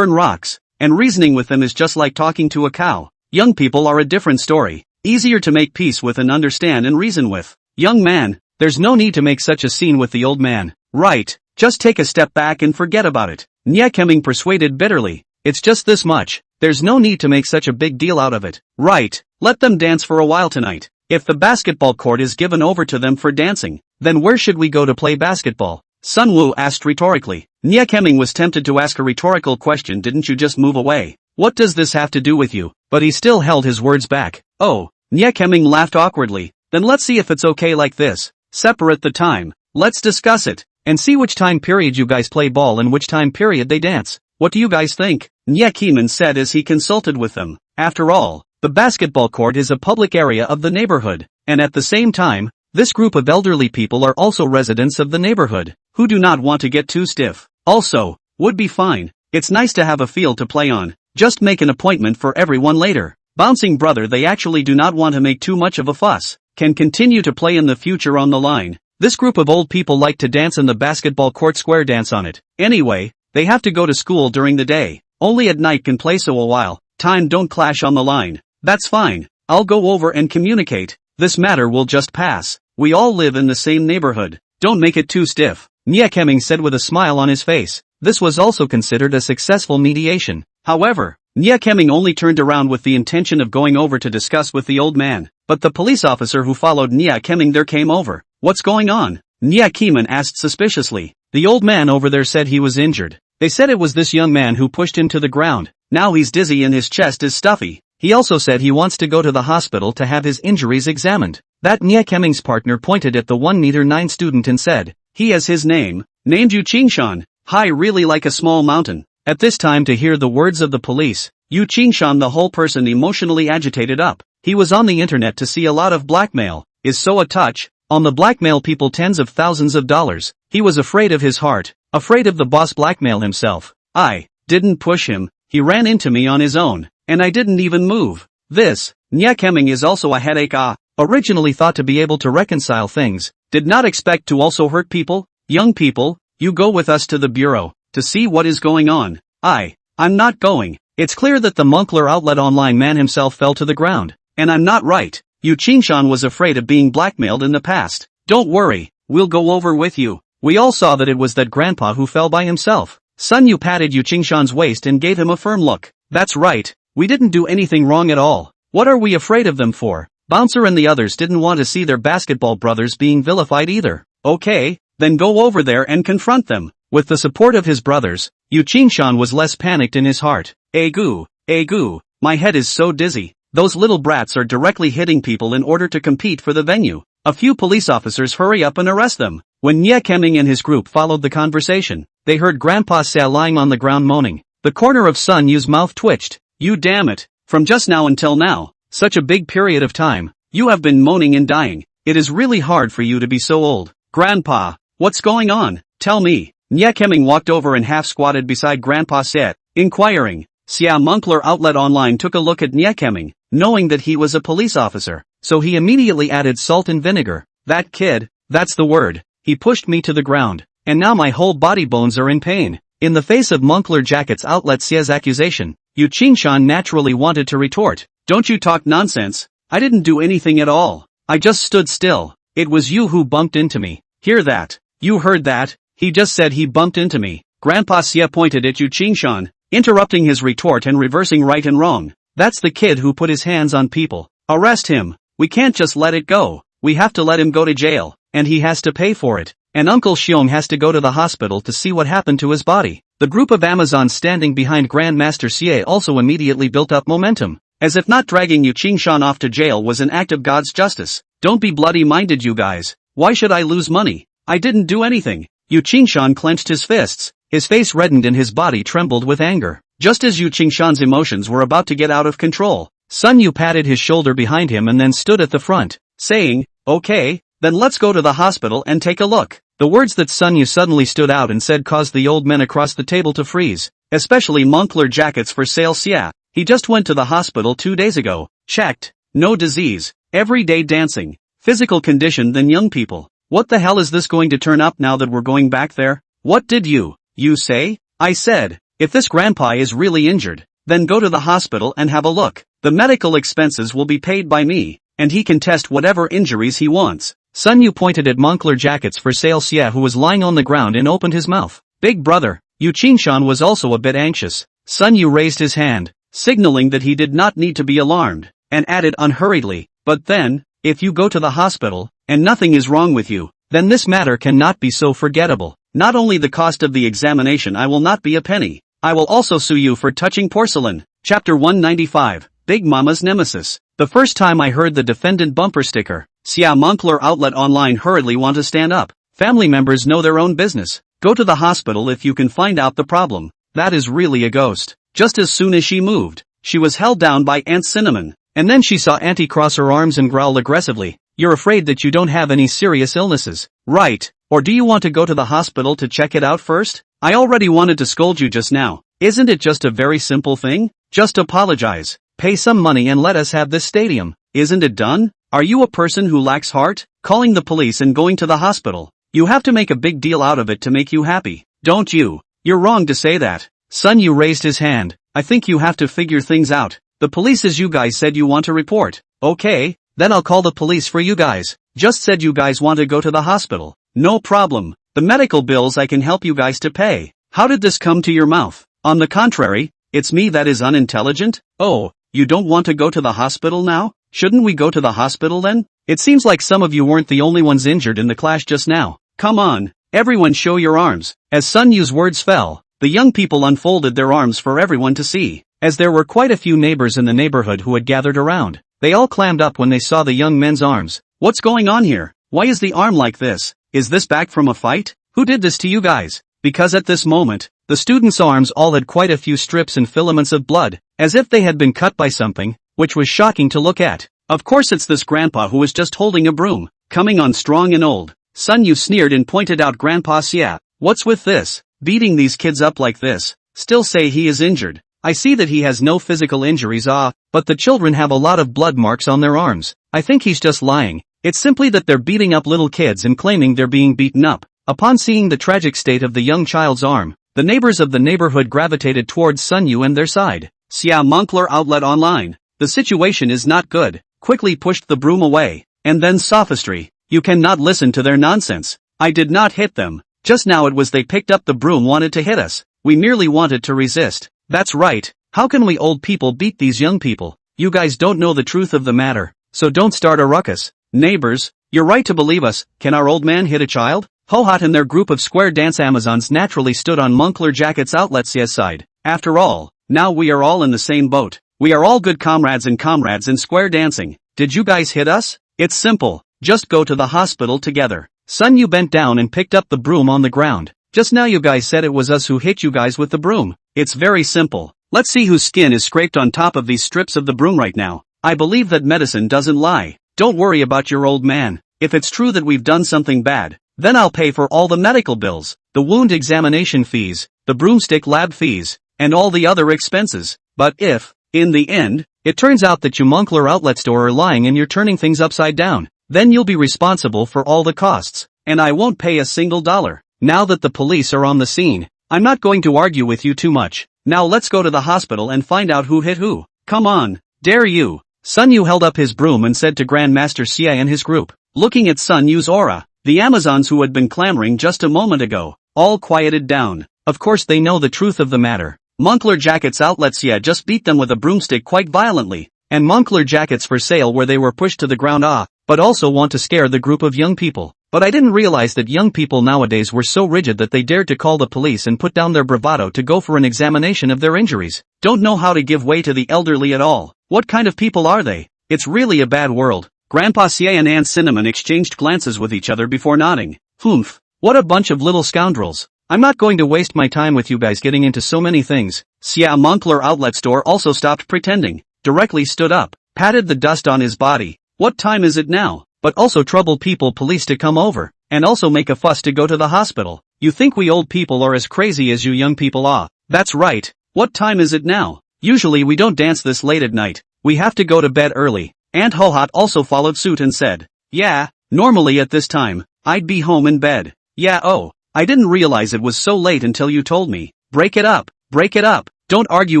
rocks, and reasoning with them is just like talking to a cow. Young people are a different story, easier to make peace with and understand and reason with. Young man, there's no need to make such a scene with the old man. Right, just take a step back and forget about it. Nia Keming persuaded bitterly. It's just this much. There's no need to make such a big deal out of it. Right, let them dance for a while tonight. If the basketball court is given over to them for dancing, then where should we go to play basketball? Sun Wu asked rhetorically. Nia Keming was tempted to ask a rhetorical question. Didn't you just move away? What does this have to do with you? But he still held his words back. Oh, Nia Keming laughed awkwardly. Then let's see if it's okay like this. Separate the time. Let's discuss it, and see which time period you guys play ball and which time period they dance. What do you guys think? Nia Keming said as he consulted with them. After all, the basketball court is a public area of the neighborhood, and at the same time, this group of elderly people are also residents of the neighborhood, who do not want to get too stiff. Also, would be fine. It's nice to have a field to play on. Just make an appointment for everyone later. Bouncing brother, they actually do not want to make too much of a fuss. Can continue to play in the future on the line. This group of old people like to dance in the basketball court, square dance on it. Anyway, they have to go to school during the day. Only at night can play, so a while time don't clash on the line. That's fine. I'll go over and communicate. This matter will just pass. We all live in the same neighborhood. Don't make it too stiff. Nia Keming said with a smile on his face. This was also considered a successful mediation. However, Nia Keming only turned around with the intention of going over to discuss with the old man, but the police officer who followed Nia Keming there came over. What's going on? Nia Keming asked suspiciously. The old man over there said he was injured. They said it was this young man who pushed him to the ground. Now he's dizzy and his chest is stuffy. He also said he wants to go to the hospital to have his injuries examined. That Nyakeming's partner pointed at the 1-meter-9 student and said, he has his name, named Yu Qingshan, high really like a small mountain. At this time to hear the words of the police, Yu Qingshan the whole person emotionally agitated up. He was on the internet to see a lot of blackmail, is so a touch, on the blackmail people tens of thousands of dollars. He was afraid of his heart, afraid of the boss blackmail himself. I didn't push him, he ran into me on his own, and I didn't even move. This, Nyakeming is also a headache. Originally thought to be able to reconcile things, did not expect to also hurt people. Young people, you go with us to the bureau, to see what is going on. I'm not going. It's clear that the Moncler outlet online man himself fell to the ground, and I'm not right. Yu Qingshan was afraid of being blackmailed in the past. Don't worry, we'll go over with you. We all saw that it was that grandpa who fell by himself. Sun Yu patted Yu Qingshan's waist and gave him a firm look. That's right, we didn't do anything wrong at all. What are we afraid of them for? Bouncer and the others didn't want to see their basketball brothers being vilified either. Okay, then go over there and confront them. With the support of his brothers, Yu Qingshan was less panicked in his heart. Agoo, my head is so dizzy. Those little brats are directly hitting people in order to compete for the venue. A few police officers hurry up and arrest them. When Nyakeming and his group followed the conversation, they heard Grandpa Sa lying on the ground moaning. The corner of Sun Yu's mouth twitched. You damn it, from just now until now, such a big period of time, you have been moaning and dying. It is really hard for you to be so old. Grandpa, what's going on? Tell me. Nyakeming walked over and half squatted beside Grandpa Sa, inquiring. Xia Moncler outlet online took a look at Nyakeming, knowing that he was a police officer, so he immediately added salt and vinegar. That kid, that's the word, he pushed me to the ground, and now my whole body bones are in pain. In the face of Moncler Jacket's outlet Xia's accusation, Yu Qingshan naturally wanted to retort. Don't you talk nonsense, I didn't do anything at all. I just stood still. It was you who bumped into me. Hear that? You heard that? He just said he bumped into me. Grandpa Xia pointed at Yu Qingshan, interrupting his retort and reversing right and wrong. That's the kid who put his hands on people. Arrest him. We can't just let it go. We have to let him go to jail, and he has to pay for it. And Uncle Xiong has to go to the hospital to see what happened to his body. The group of Amazons standing behind Grandmaster Xie also immediately built up momentum, as if not dragging Yu Qingshan off to jail was an act of God's justice. Don't be bloody-minded, you guys. Why should I lose money? I didn't do anything. Yu Qingshan clenched his fists. His face reddened and his body trembled with anger. Just as Yu Qingshan's emotions were about to get out of control, Sun Yu patted his shoulder behind him and then stood at the front, saying, okay, then let's go to the hospital and take a look. The words that Sun Yu suddenly stood out and said caused the old men across the table to freeze, especially Moncler Jackets for sale Xia. He just went to the hospital 2 days ago, checked, no disease, everyday dancing, physical condition than young people. What the hell is this going to turn up now that we're going back there? What did you say? I said, if this grandpa is really injured, then go to the hospital and have a look. The medical expenses will be paid by me, and he can test whatever injuries he wants. Sun Yu pointed at Moncler Jackets for sale Xia, who was lying on the ground, and opened his mouth. Big brother, Yu Qingshan was also a bit anxious. Sun Yu raised his hand, signaling that he did not need to be alarmed, and added unhurriedly, but then, if you go to the hospital, and nothing is wrong with you, then this matter cannot be so forgettable. Not only the cost of the examination I will not be a penny, I will also sue you for touching porcelain. Chapter 195, Big Mama's Nemesis. The first time I heard the defendant bumper sticker, Xia Moncler outlet online hurriedly want to stand up. Family members know their own business. Go to the hospital if you can find out the problem. That is really a ghost. Just as soon as she moved, she was held down by Aunt Cinnamon, and then she saw Auntie cross her arms and growl aggressively. You're afraid that you don't have any serious illnesses, right? Or do you want to go to the hospital to check it out first? I already wanted to scold you just now. Isn't it just a very simple thing? Just apologize, pay some money and let us have this stadium. Isn't it done? Are you a person who lacks heart? Calling the police and going to the hospital. You have to make a big deal out of it to make you happy, don't you? You're wrong to say that. Sun Yu raised his hand. I think you have to figure things out. The police, as you guys said you want to report. Okay, then I'll call the police for you guys. Just said you guys want to go to the hospital. No problem. The medical bills I can help you guys to pay. How did this come to your mouth? On the contrary, it's me that is unintelligent? Oh, you don't want to go to the hospital now? Shouldn't we go to the hospital then? It seems like some of you weren't the only ones injured in the clash just now. Come on, everyone show your arms. As Sun Yu's words fell, the young people unfolded their arms for everyone to see, as there were quite a few neighbors in the neighborhood who had gathered around. They all clammed up when they saw the young men's arms. What's going on here? Why is the arm like this? Is this back from a fight? Who did this to you guys? Because at this moment, the students' arms all had quite a few strips and filaments of blood, as if they had been cut by something, which was shocking to look at. Of course it's this grandpa who was just holding a broom, coming on strong and old. Sun Yu sneered and pointed out Grandpa Xia. What's with this? Beating these kids up like this? Still say he is injured. I see that he has no physical injuries but the children have a lot of blood marks on their arms. I think he's just lying. It's simply that they're beating up little kids and claiming they're being beaten up. Upon seeing the tragic state of the young child's arm, the neighbors of the neighborhood gravitated towards Sun Yu and their side. Xia Moncler Outlet Online. The situation is not good. Quickly pushed the broom away. And then sophistry. You cannot listen to their nonsense. I did not hit them. Just now it was they picked up the broom wanted to hit us. We merely wanted to resist. That's right. How can we old people beat these young people? You guys don't know the truth of the matter. So don't start a ruckus. Neighbors, you're right to believe us. Can our old man hit a child? Hohat and their group of square dance Amazons naturally stood on Moncler Jacket's Outlets's side. After all, now we are all in the same boat. We are all good comrades in square dancing. Did you guys hit us? It's simple. Just go to the hospital together. Sun Yu bent down and picked up the broom on the ground. Just now you guys said it was us who hit you guys with the broom. It's very simple. Let's see whose skin is scraped on top of these strips of the broom right now. I believe that medicine doesn't lie. Don't worry about your old man. If it's true that we've done something bad, then I'll pay for all the medical bills, the wound examination fees, the broomstick lab fees, and all the other expenses. But if, in the end, it turns out that you Moncler Outlet Store are lying and you're turning things upside down, then you'll be responsible for all the costs, and I won't pay a single dollar. Now that the police are on the scene, I'm not going to argue with you too much. Now let's go to the hospital and find out who hit who. Come on, dare you. Sun Yu held up his broom and said to Grandmaster Xia and his group. Looking at Sun Yu's aura, the Amazons who had been clamoring just a moment ago, all quieted down. Of course they know the truth of the matter. Moncler Jacket's Outlet Xia just beat them with a broomstick quite violently, and Moncler Jackets for sale where they were pushed to the ground but also want to scare the group of young people. But I didn't realize that young people nowadays were so rigid that they dared to call the police and put down their bravado to go for an examination of their injuries. Don't know how to give way to the elderly at all. What kind of people are they? It's really a bad world. Grandpa Xie and Aunt Cinnamon exchanged glances with each other before nodding. Humph. What a bunch of little scoundrels. I'm not going to waste my time with you guys getting into so many things. Xia Moncler Outlet Store also stopped pretending, directly stood up, patted the dust on his body. What time is it now? But also trouble people police to come over, and also make a fuss to go to the hospital. You think we old people are as crazy as you young people are? That's right. What time is it now? Usually we don't dance this late at night. We have to go to bed early. Aunt Hohat also followed suit and said, yeah, normally at this time, I'd be home in bed. Yeah, oh, I didn't realize it was so late until you told me. Break it up. Break it up. Don't argue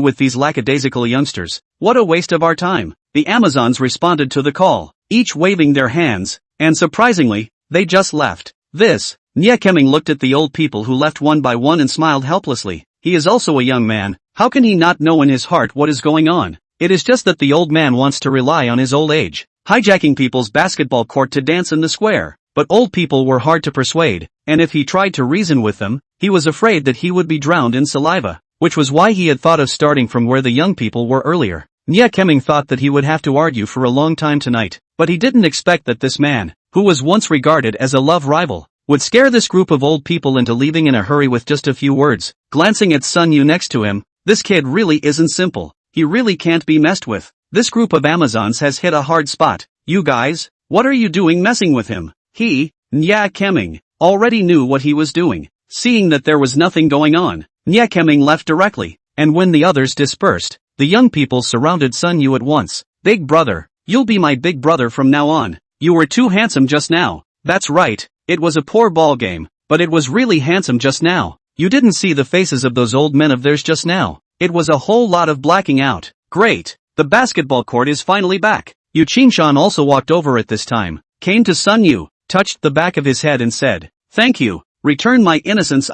with these lackadaisical youngsters. What a waste of our time. The Amazons responded to the call, each waving their hands, and surprisingly, they just left. Nia Keming looked at the old people who left one by one and smiled helplessly. He is also a young man. How can he not know in his heart what is going on? It is just that the old man wants to rely on his old age, hijacking people's basketball court to dance in the square. But old people were hard to persuade, and if he tried to reason with them, he was afraid that he would be drowned in saliva, which was why he had thought of starting from where the young people were earlier. Nia Keming thought that he would have to argue for a long time tonight, but he didn't expect that this man, who was once regarded as a love rival, would scare this group of old people into leaving in a hurry with just a few words. Glancing at Sun Yu next to him, this kid really isn't simple. He really can't be messed with. This group of Amazons has hit a hard spot. You guys, what are you doing messing with him? Nia Keming, already knew what he was doing. Seeing that there was nothing going on, Nia Keming left directly, and when the others dispersed, the young people surrounded Sun Yu at once. Big brother, you'll be my big brother from now on. You were too handsome just now. That's right, it was a poor ball game, but it was really handsome just now. You didn't see the faces of those old men of theirs just now. It was a whole lot of blacking out. Great, the basketball court is finally back. Yu Qingshan also walked over at this time, came to Sun Yu, touched the back of his head and said, thank you, return my innocence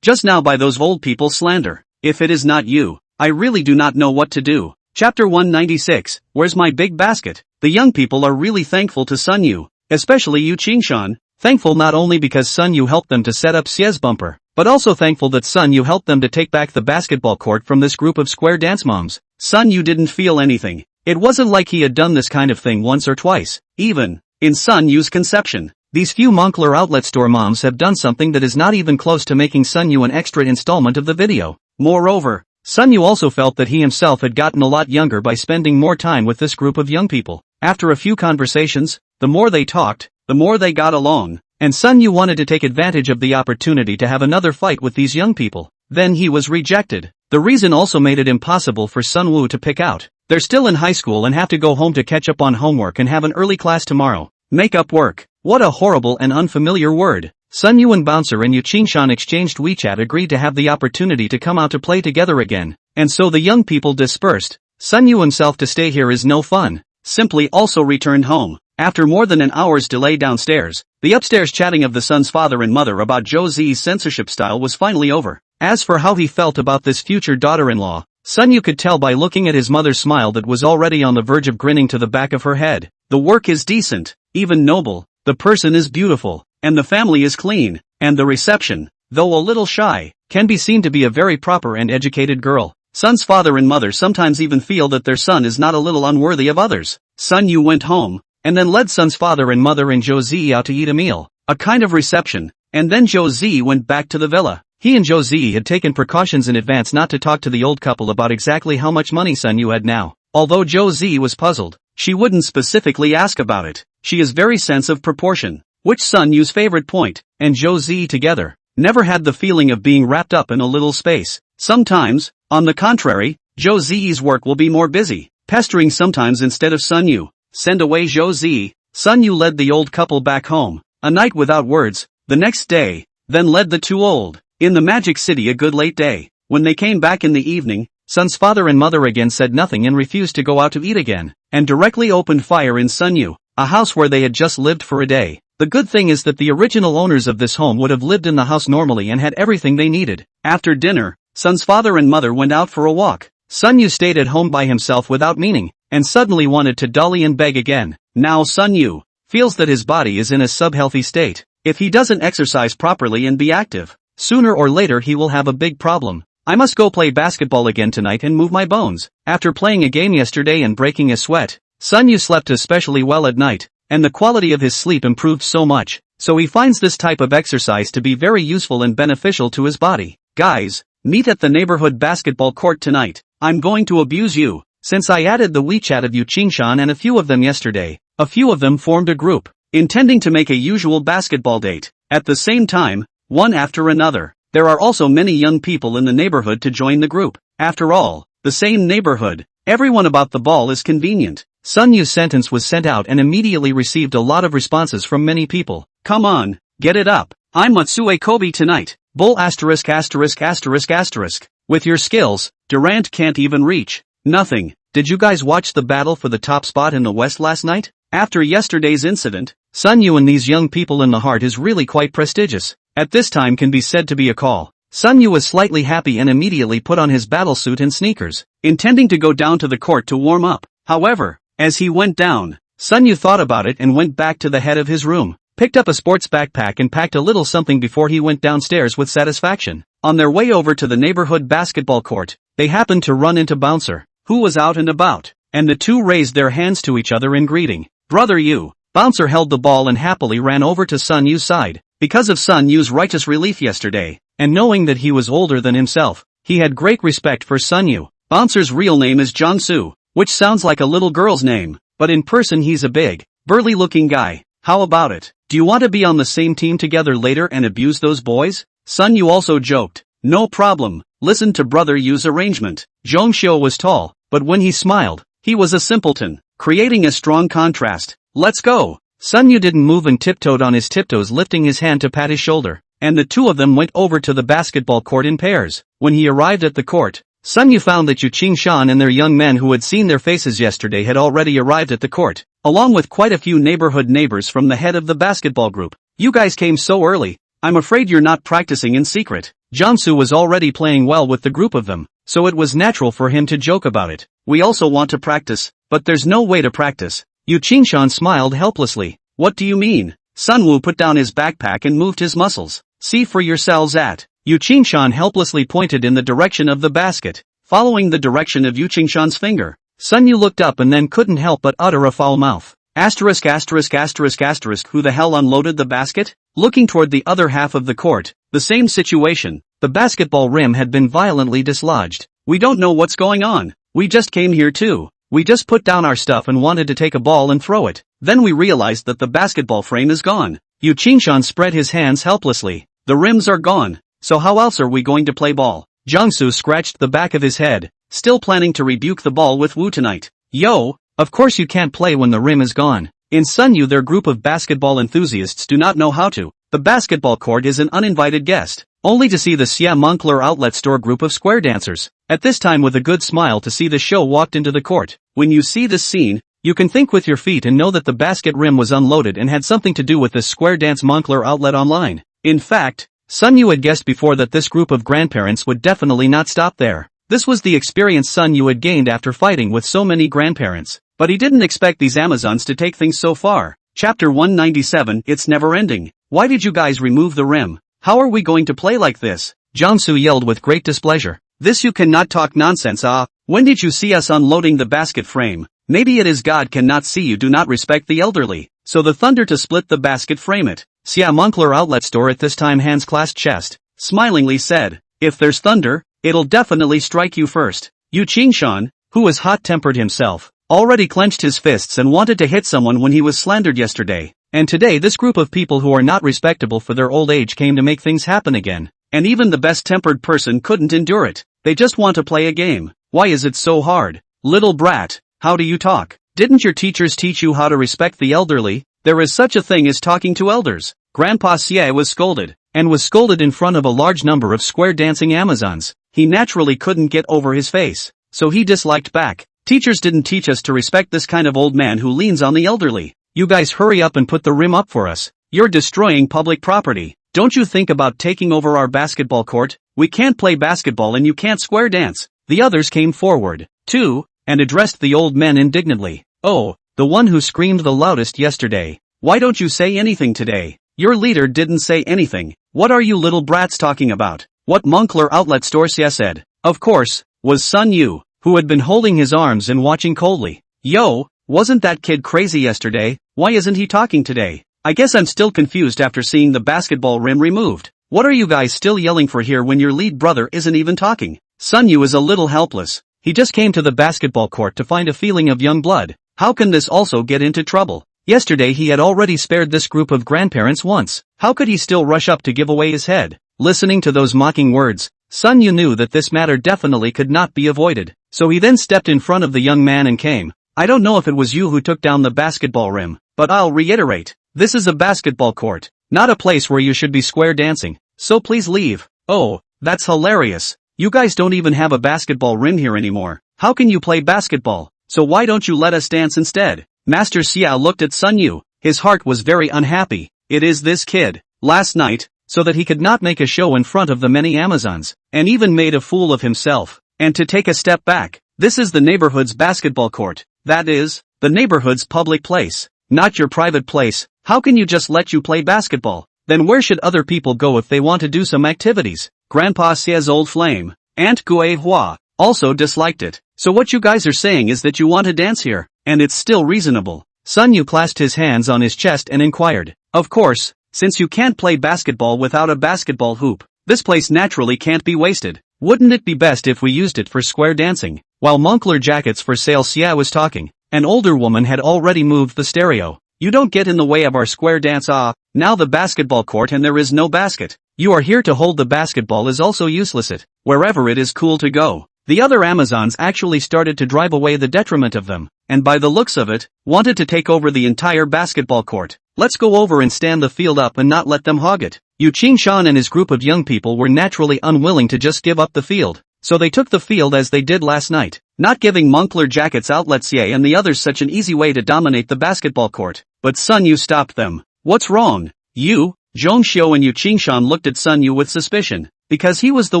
just now by those old people slander. If it is not you, I really do not know what to do. Chapter 196, Where's my big basket? The young people are really thankful to Sun Yu, especially Yu Qingshan, thankful not only because Sun Yu helped them to set up Xie's bumper, but also thankful that Sun Yu helped them to take back the basketball court from this group of square dance moms. Sun Yu didn't feel anything. It wasn't like he had done this kind of thing once or twice, even in Sun Yu's conception. These few Moncler outlet store moms have done something that is not even close to making Sun Yu an extra installment of the video. Moreover, Sun Yu also felt that he himself had gotten a lot younger by spending more time with this group of young people. After a few conversations, the more they talked, the more they got along, and Sun Yu wanted to take advantage of the opportunity to have another fight with these young people. Then he was rejected. The reason also made it impossible for Sun Woo to pick out. They're still in high school and have to go home to catch up on homework and have an early class tomorrow. Make up work. What a horrible and unfamiliar word. Sun Yu and Bouncer and Yu Qingshan exchanged WeChat, agreed to have the opportunity to come out to play together again. And so the young people dispersed. Sun Yu himself to stay here is no fun. Simply also returned home. After more than an hour's delay downstairs, the upstairs chatting of the son's father and mother about Zhou Zi's censorship style was finally over. As for how he felt about this future daughter-in-law, Sun Yu could tell by looking at his mother's smile that was already on the verge of grinning to the back of her head. The work is decent, even noble, the person is beautiful, and the family is clean, and the reception, though a little shy, can be seen to be a very proper and educated girl. Sun's father and mother sometimes even feel that their son is not a little unworthy of others. Sun Yu went home, and then led Sun's father and mother and Zhou Zi out to eat a meal, a kind of reception, and then Zhou Zi went back to the villa. He and Zhou Zi had taken precautions in advance not to talk to the old couple about exactly how much money Sun Yu had now. Although Zhou Zi was puzzled, she wouldn't specifically ask about it. She is very sense of proportion, which Sun Yu's favorite point, and Zhou Zi together never had the feeling of being wrapped up in a little space. Sometimes, on the contrary, Zhou Zi's work will be more busy, pestering sometimes instead of Sun Yu. Send away Zhou Zi. Sun Yu led the old couple back home, a night without words, the next day, then led the two old, in the Magic City a good late day. When they came back in the evening, Sun's father and mother again said nothing and refused to go out to eat again, and directly opened fire in Sun Yu, a house where they had just lived for a day. The good thing is that the original owners of this home would have lived in the house normally and had everything they needed. After dinner, Sun's father and mother went out for a walk. Sun Yu stayed at home by himself without meaning, and suddenly wanted to dolly and beg again. Now Sun Yu feels that his body is in a sub-healthy state. If he doesn't exercise properly and be active, sooner or later he will have a big problem. I must go play basketball again tonight and move my bones. After playing a game yesterday and breaking a sweat, Sun Yu slept especially well at night, and the quality of his sleep improved so much, so he finds this type of exercise to be very useful and beneficial to his body. Guys, meet at the neighborhood basketball court tonight. I'm going to abuse you. Since I added the WeChat of Yu Qingshan and a few of them yesterday, a few of them formed a group, intending to make a usual basketball date. At the same time, one after another, there are also many young people in the neighborhood to join the group. After all, the same neighborhood, everyone about the ball is convenient. Sun Yu's sentence was sent out and immediately received a lot of responses from many people. Come on, get it up. I'm Matsue Kobe tonight. Bull asterisk asterisk asterisk asterisk. With your skills, Durant can't even reach nothing. Did you guys watch the battle for the top spot in the West last night? After yesterday's incident, Sun Yu and these young people in the heart is really quite prestigious. At this time can be said to be a call. Sun Yu was slightly happy and immediately put on his battle suit and sneakers, intending to go down to the court to warm up. However, as he went down, Sun Yu thought about it and went back to the head of his room, picked up a sports backpack and packed a little something before he went downstairs with satisfaction. On their way over to the neighborhood basketball court, they happened to run into Bouncer, who was out and about, and the two raised their hands to each other in greeting. Brother Yu. Bouncer held the ball and happily ran over to Sun Yu's side. Because of Sun Yu's righteous relief yesterday, and knowing that he was older than himself, he had great respect for Sun Yu. Bouncer's real name is Jiangsu, which sounds like a little girl's name, but in person he's a big, burly-looking guy. How about it? Do you want to be on the same team together later and abuse those boys? Sun Yu also joked. No problem, listen to Brother Yu's arrangement. Zhongxiu was tall, but when he smiled, he was a simpleton, creating a strong contrast. Let's go. Sun Yu didn't move and tiptoed on his tiptoes, lifting his hand to pat his shoulder, and the two of them went over to the basketball court in pairs. When he arrived at the court, Sun Yu found that Yu Qingshan and their young men who had seen their faces yesterday had already arrived at the court, along with quite a few neighborhood neighbors from the head of the basketball group. You guys came so early, I'm afraid you're not practicing in secret. Jiangsu was already playing well with the group of them, so it was natural for him to joke about it. We also want to practice, but there's no way to practice. Yu Qingshan smiled helplessly. What do you mean? Sun Wu put down his backpack and moved his muscles. See for yourselves at. Yu Qingshan helplessly pointed in the direction of the basket, following the direction of Yu Qingshan's finger. Sun Yu looked up and then couldn't help but utter a foul mouth. Asterisk asterisk asterisk asterisk who the hell unloaded the basket? Looking toward the other half of the court, the same situation. The basketball rim had been violently dislodged. We don't know what's going on. We just came here too. We just put down our stuff and wanted to take a ball and throw it. Then we realized that the basketball frame is gone. Yu Qingshan spread his hands helplessly. The rims are gone. So how else are we going to play ball? Jiangsu scratched the back of his head, still planning to rebuke the ball with Wu tonight. Yo, of course you can't play when the rim is gone. In Sun Yu their group of basketball enthusiasts do not know how to. The basketball court is an uninvited guest, only to see the Xia Moncler outlet store group of square dancers. At this time with a good smile to see the show walked into the court. When you see this scene, you can think with your feet and know that the basket rim was unloaded and had something to do with this square dance Moncler outlet online. In fact, Sun Yu had guessed before that this group of grandparents would definitely not stop there. This was the experience Sun Yu had gained after fighting with so many grandparents. But he didn't expect these Amazons to take things so far. Chapter 197 It's never ending. Why did you guys remove the rim? How are we going to play like this? Jiangsu yelled with great displeasure. This you cannot talk nonsense When did you see us unloading the basket frame? Maybe it is God cannot see you do not respect the elderly. So the thunder to split the basket frame it. Xia Moncler outlet store at this time hands clasped chest, smilingly said, if there's thunder, it'll definitely strike you first. Yu Qingshan, who was hot-tempered himself, already clenched his fists and wanted to hit someone when he was slandered yesterday. And today this group of people who are not respectable for their old age came to make things happen again. And even the best-tempered person couldn't endure it. They just want to play a game. Why is it so hard? Little brat, how do you talk? Didn't your teachers teach you how to respect the elderly? There is such a thing as talking to elders. Grandpa Xie was scolded, and was scolded in front of a large number of square dancing Amazons. He naturally couldn't get over his face, so he disliked back. Teachers didn't teach us to respect this kind of old man who leans on the elderly. You guys hurry up and put the rim up for us. You're destroying public property. Don't you think about taking over our basketball court? We can't play basketball and you can't square dance. The others came forward, too, and addressed the old men indignantly. Oh, the one who screamed the loudest yesterday. Why don't you say anything today? Your leader didn't say anything. What are you little brats talking about? What Moncler outlet store Xia said, of course, was Sun Yu, who had been holding his arms and watching coldly. Yo, wasn't that kid crazy yesterday? Why isn't he talking today? I guess I'm still confused after seeing the basketball rim removed. What are you guys still yelling for here when your lead brother isn't even talking? Sun Yu is a little helpless. He just came to the basketball court to find a feeling of young blood. How can this also get into trouble? Yesterday he had already spared this group of grandparents once. How could he still rush up to give away his head? Listening to those mocking words, Sun Yu knew that this matter definitely could not be avoided. So he then stepped in front of the young man and came. I don't know if it was you who took down the basketball rim, but I'll reiterate. This is a basketball court, not a place where you should be square dancing. So please leave. Oh, that's hilarious. You guys don't even have a basketball rim here anymore. How can you play basketball? So why don't you let us dance instead? Master Xiao looked at Sun Yu. His heart was very unhappy. It is this kid. Last night, so that he could not make a show in front of the many Amazons, and even made a fool of himself. And to take a step back, this is the neighborhood's basketball court. That is, the neighborhood's public place, not your private place. How can you just let you play basketball? Then where should other people go if they want to do some activities? Grandpa Xia's old flame, Aunt Gui Hua, also disliked it. So what you guys are saying is that you want to dance here, and it's still reasonable. Sun Yu clasped his hands on his chest and inquired. Of course, since you can't play basketball without a basketball hoop, this place naturally can't be wasted. Wouldn't it be best if we used it for square dancing? While Moncler jackets for sale Xia was talking, an older woman had already moved the stereo. You don't get in the way of our square dance now the basketball court and there is no basket. You are here to hold the basketball is also useless wherever it is cool to go. The other Amazons actually started to drive away the detriment of them, and by the looks of it, wanted to take over the entire basketball court. Let's go over and stand the field up and not let them hog it. Yu Qingshan and his group of young people were naturally unwilling to just give up the field, so they took the field as they did last night, not giving Moncler jackets outlet Xie and the others such an easy way to dominate the basketball court. But Sun Yu stopped them. What's wrong? You? Zhongxiu and Yu Qingshan looked at Sun Yu with suspicion, because he was the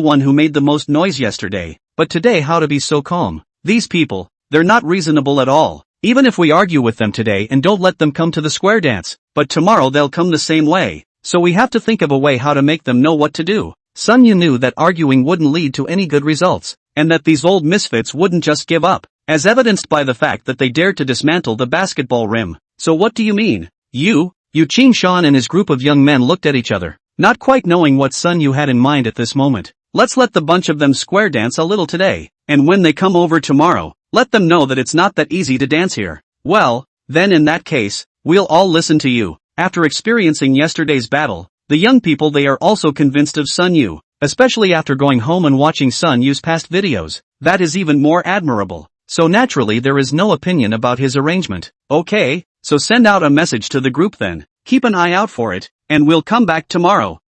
one who made the most noise yesterday. But today how to be so calm? These people, they're not reasonable at all. Even if we argue with them today and don't let them come to the square dance, but tomorrow they'll come the same way. So we have to think of a way how to make them know what to do. Sun Yu knew that arguing wouldn't lead to any good results, and that these old misfits wouldn't just give up, as evidenced by the fact that they dared to dismantle the basketball rim. So what do you mean? Yu Qing-shan and his group of young men looked at each other, not quite knowing what Sun Yu had in mind at this moment. Let's let the bunch of them square dance a little today, and when they come over tomorrow, let them know that it's not that easy to dance here. Well, then in that case, we'll all listen to you. After experiencing yesterday's battle, the young people they are also convinced of Sun Yu, especially after going home and watching Sun Yu's past videos. That is even more admirable. So naturally there is no opinion about his arrangement. Okay, so send out a message to the group then. Keep an eye out for it, and we'll come back tomorrow.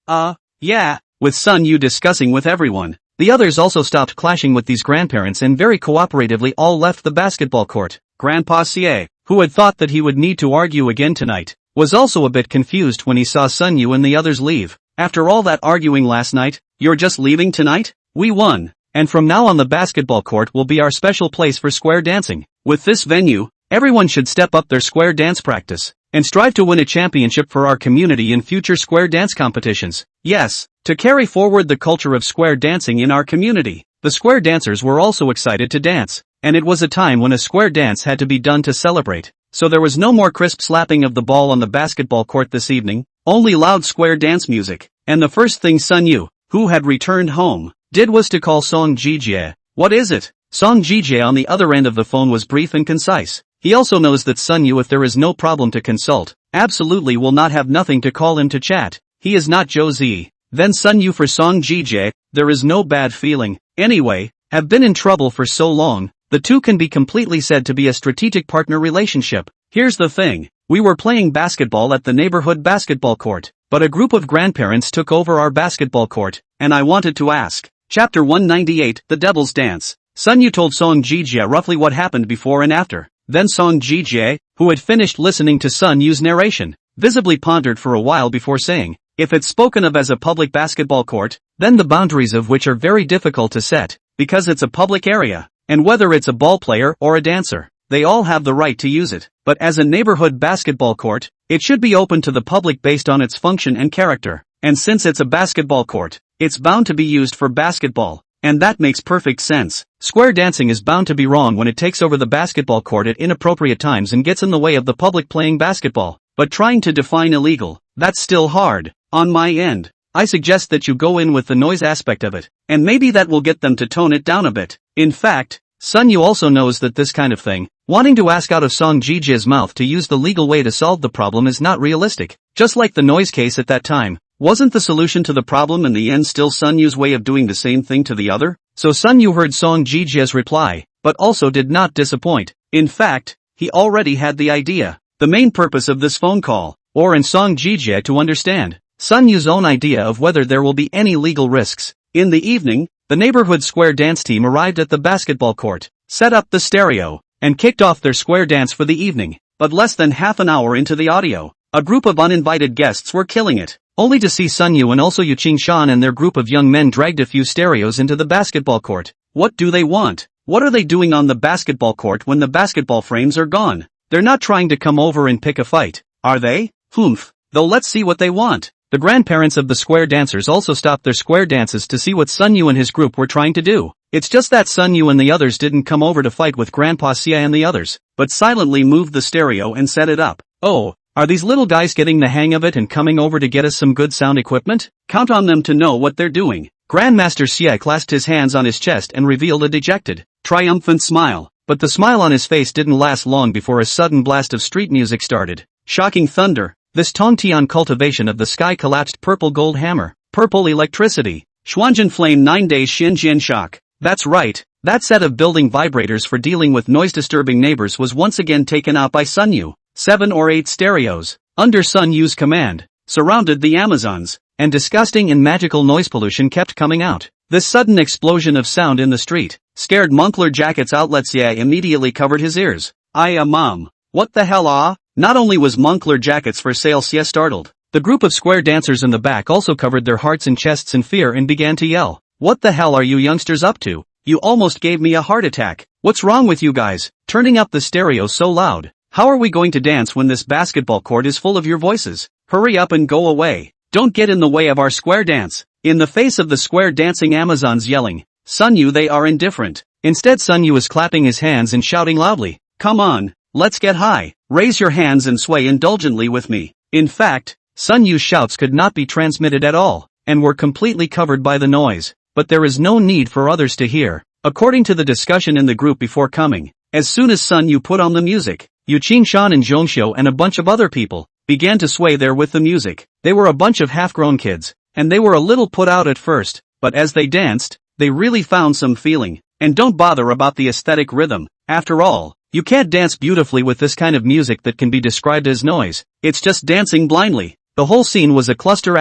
Yeah. With Sun Yu discussing with everyone, the others also stopped clashing with these grandparents and very cooperatively all left the basketball court. Grandpa Xie, who had thought that he would need to argue again tonight, was also a bit confused when he saw Sun Yu and the others leave. After all that arguing last night, you're just leaving tonight? We won, and from now on the basketball court will be our special place for square dancing. With this venue, everyone should step up their square dance practice, and strive to win a championship for our community in future square dance competitions. Yes, to carry forward the culture of square dancing in our community. The square dancers were also excited to dance, and it was a time when a square dance had to be done to celebrate. So there was no more crisp slapping of the ball on the basketball court this evening, only loud square dance music, and the first thing Sun Yu, who had returned home, did was to call Song Jijie. What is it? Song Jijie on the other end of the phone was brief and concise. He also knows that Sun Yu, if there is no problem to consult, absolutely will not have nothing to call him to chat. He is not Zhou Zi. Then Sun Yu for Song Jijie, there is no bad feeling. Anyway, have been in trouble for so long, the two can be completely said to be a strategic partner relationship. Here's the thing. We were playing basketball at the neighborhood basketball court, but a group of grandparents took over our basketball court, and I wanted to ask. Chapter 198, The Devil's Dance. Sun Yu told Song Jijie roughly what happened before and after. Then Song Jijie, who had finished listening to Sun Yu's narration, visibly pondered for a while before saying, if it's spoken of as a public basketball court, then the boundaries of which are very difficult to set, because it's a public area, and whether it's a ball player or a dancer, they all have the right to use it. But as a neighborhood basketball court, it should be open to the public based on its function and character, and since it's a basketball court, it's bound to be used for basketball, and that makes perfect sense. Square dancing is bound to be wrong when it takes over the basketball court at inappropriate times and gets in the way of the public playing basketball. But trying to define illegal, that's still hard. On my end, I suggest that you go in with the noise aspect of it, and maybe that will get them to tone it down a bit. In fact, Sun Yu also knows that this kind of thing, wanting to ask out of Song Jijie's mouth to use the legal way to solve the problem is not realistic. Just like the noise case at that time, wasn't the solution to the problem in the end still Sun Yu's way of doing the same thing to the other? So Sun Yu heard Song Jijie's reply, but also did not disappoint. In fact, he already had the idea. The main purpose of this phone call, or in Song Jijie to understand Sun Yu's own idea of whether there will be any legal risks. In the evening, the neighborhood square dance team arrived at the basketball court, set up the stereo, and kicked off their square dance for the evening. But less than half an hour into the audio, a group of uninvited guests were killing it, only to see Sun Yu and also Yu Qing-shan and their group of young men dragged a few stereos into the basketball court. What do they want? What are they doing on the basketball court when the basketball frames are gone? They're not trying to come over and pick a fight, are they? Humph. Though let's see what they want. The grandparents of the square dancers also stopped their square dances to see what Sun Yu and his group were trying to do. It's just that Sun Yu and the others didn't come over to fight with Grandpa Xie and the others, but silently moved the stereo and set it up. Oh, are these little guys getting the hang of it and coming over to get us some good sound equipment? Count on them to know what they're doing. Grandmaster Xie clasped his hands on his chest and revealed a dejected, triumphant smile. But the smile on his face didn't last long before a sudden blast of street music started. Shocking thunder. This Tongtian cultivation of the sky collapsed. Purple gold hammer, purple electricity, Xuanzhen flame 9 days Xinjian shock. That's right, that set of building vibrators for dealing with noise-disturbing neighbors was once again taken out by Sun Yu. 7 or 8 stereos, under Sun Yu's command, surrounded the Amazons, and disgusting and magical noise pollution kept coming out. This sudden explosion of sound in the street scared Moncler Jacket's outlet. Xie immediately covered his ears. Mom. What the hell Not only was Moncler Jackets for sale, Xie startled. The group of square dancers in the back also covered their hearts and chests in fear and began to yell. What the hell are you youngsters up to? You almost gave me a heart attack. What's wrong with you guys? Turning up the stereo so loud. How are we going to dance when this basketball court is full of your voices? Hurry up and go away. Don't get in the way of our square dance. In the face of the square dancing Amazons yelling, Sunyu, they are indifferent. Instead, Sunyu is clapping his hands and shouting loudly, "Come on, let's get high. Raise your hands and sway indulgently with me." In fact, Sunyu's shouts could not be transmitted at all, and were completely covered by the noise. But there is no need for others to hear. According to the discussion in the group before coming, as soon as Sunyu put on the music, Yu Qingshan and Zhongxiu and a bunch of other people began to sway there with the music. They were a bunch of half-grown kids, and they were a little put out at first, but as they danced, they really found some feeling. And don't bother about the aesthetic rhythm. After all, you can't dance beautifully with this kind of music that can be described as noise. It's just dancing blindly. The whole scene was a cluster *****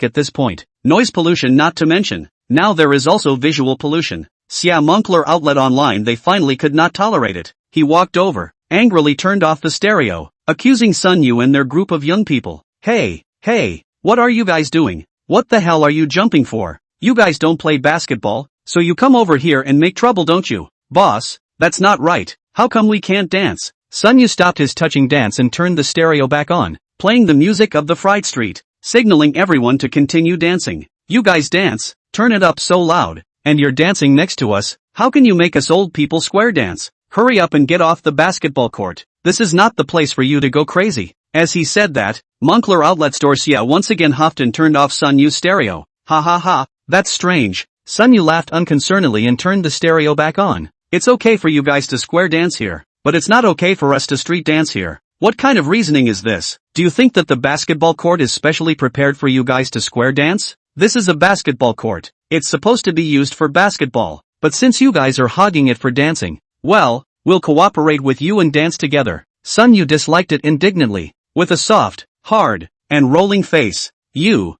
at this point. Noise pollution not to mention. Now there is also visual pollution. Xia Moncler outlet online, they finally could not tolerate it. He walked over, angrily turned off the stereo, accusing Sunyu and their group of young people. Hey, what are you guys doing? What the hell are you jumping for? You guys don't play basketball, so you come over here and make trouble, don't you? Boss, that's not right. How come we can't dance? Sunyu stopped his touching dance and turned the stereo back on, playing the music of the Fried Street, signaling everyone to continue dancing. You guys dance, turn it up so loud, and you're dancing next to us. How can you make us old people square dance? Hurry up and get off the basketball court. This is not the place for you to go crazy. As he said that, Moncler outlet store Xia once again huffed and turned off Sunyu's stereo. Ha ha ha, that's strange. Sunyu laughed unconcernedly and turned the stereo back on. It's okay for you guys to square dance here, but it's not okay for us to street dance here. What kind of reasoning is this? Do you think that the basketball court is specially prepared for you guys to square dance? This is a basketball court. It's supposed to be used for basketball, but since you guys are hogging it for dancing, well, we'll cooperate with you and dance together. Sunyu disliked it indignantly, with a soft, hard, and rolling face. You,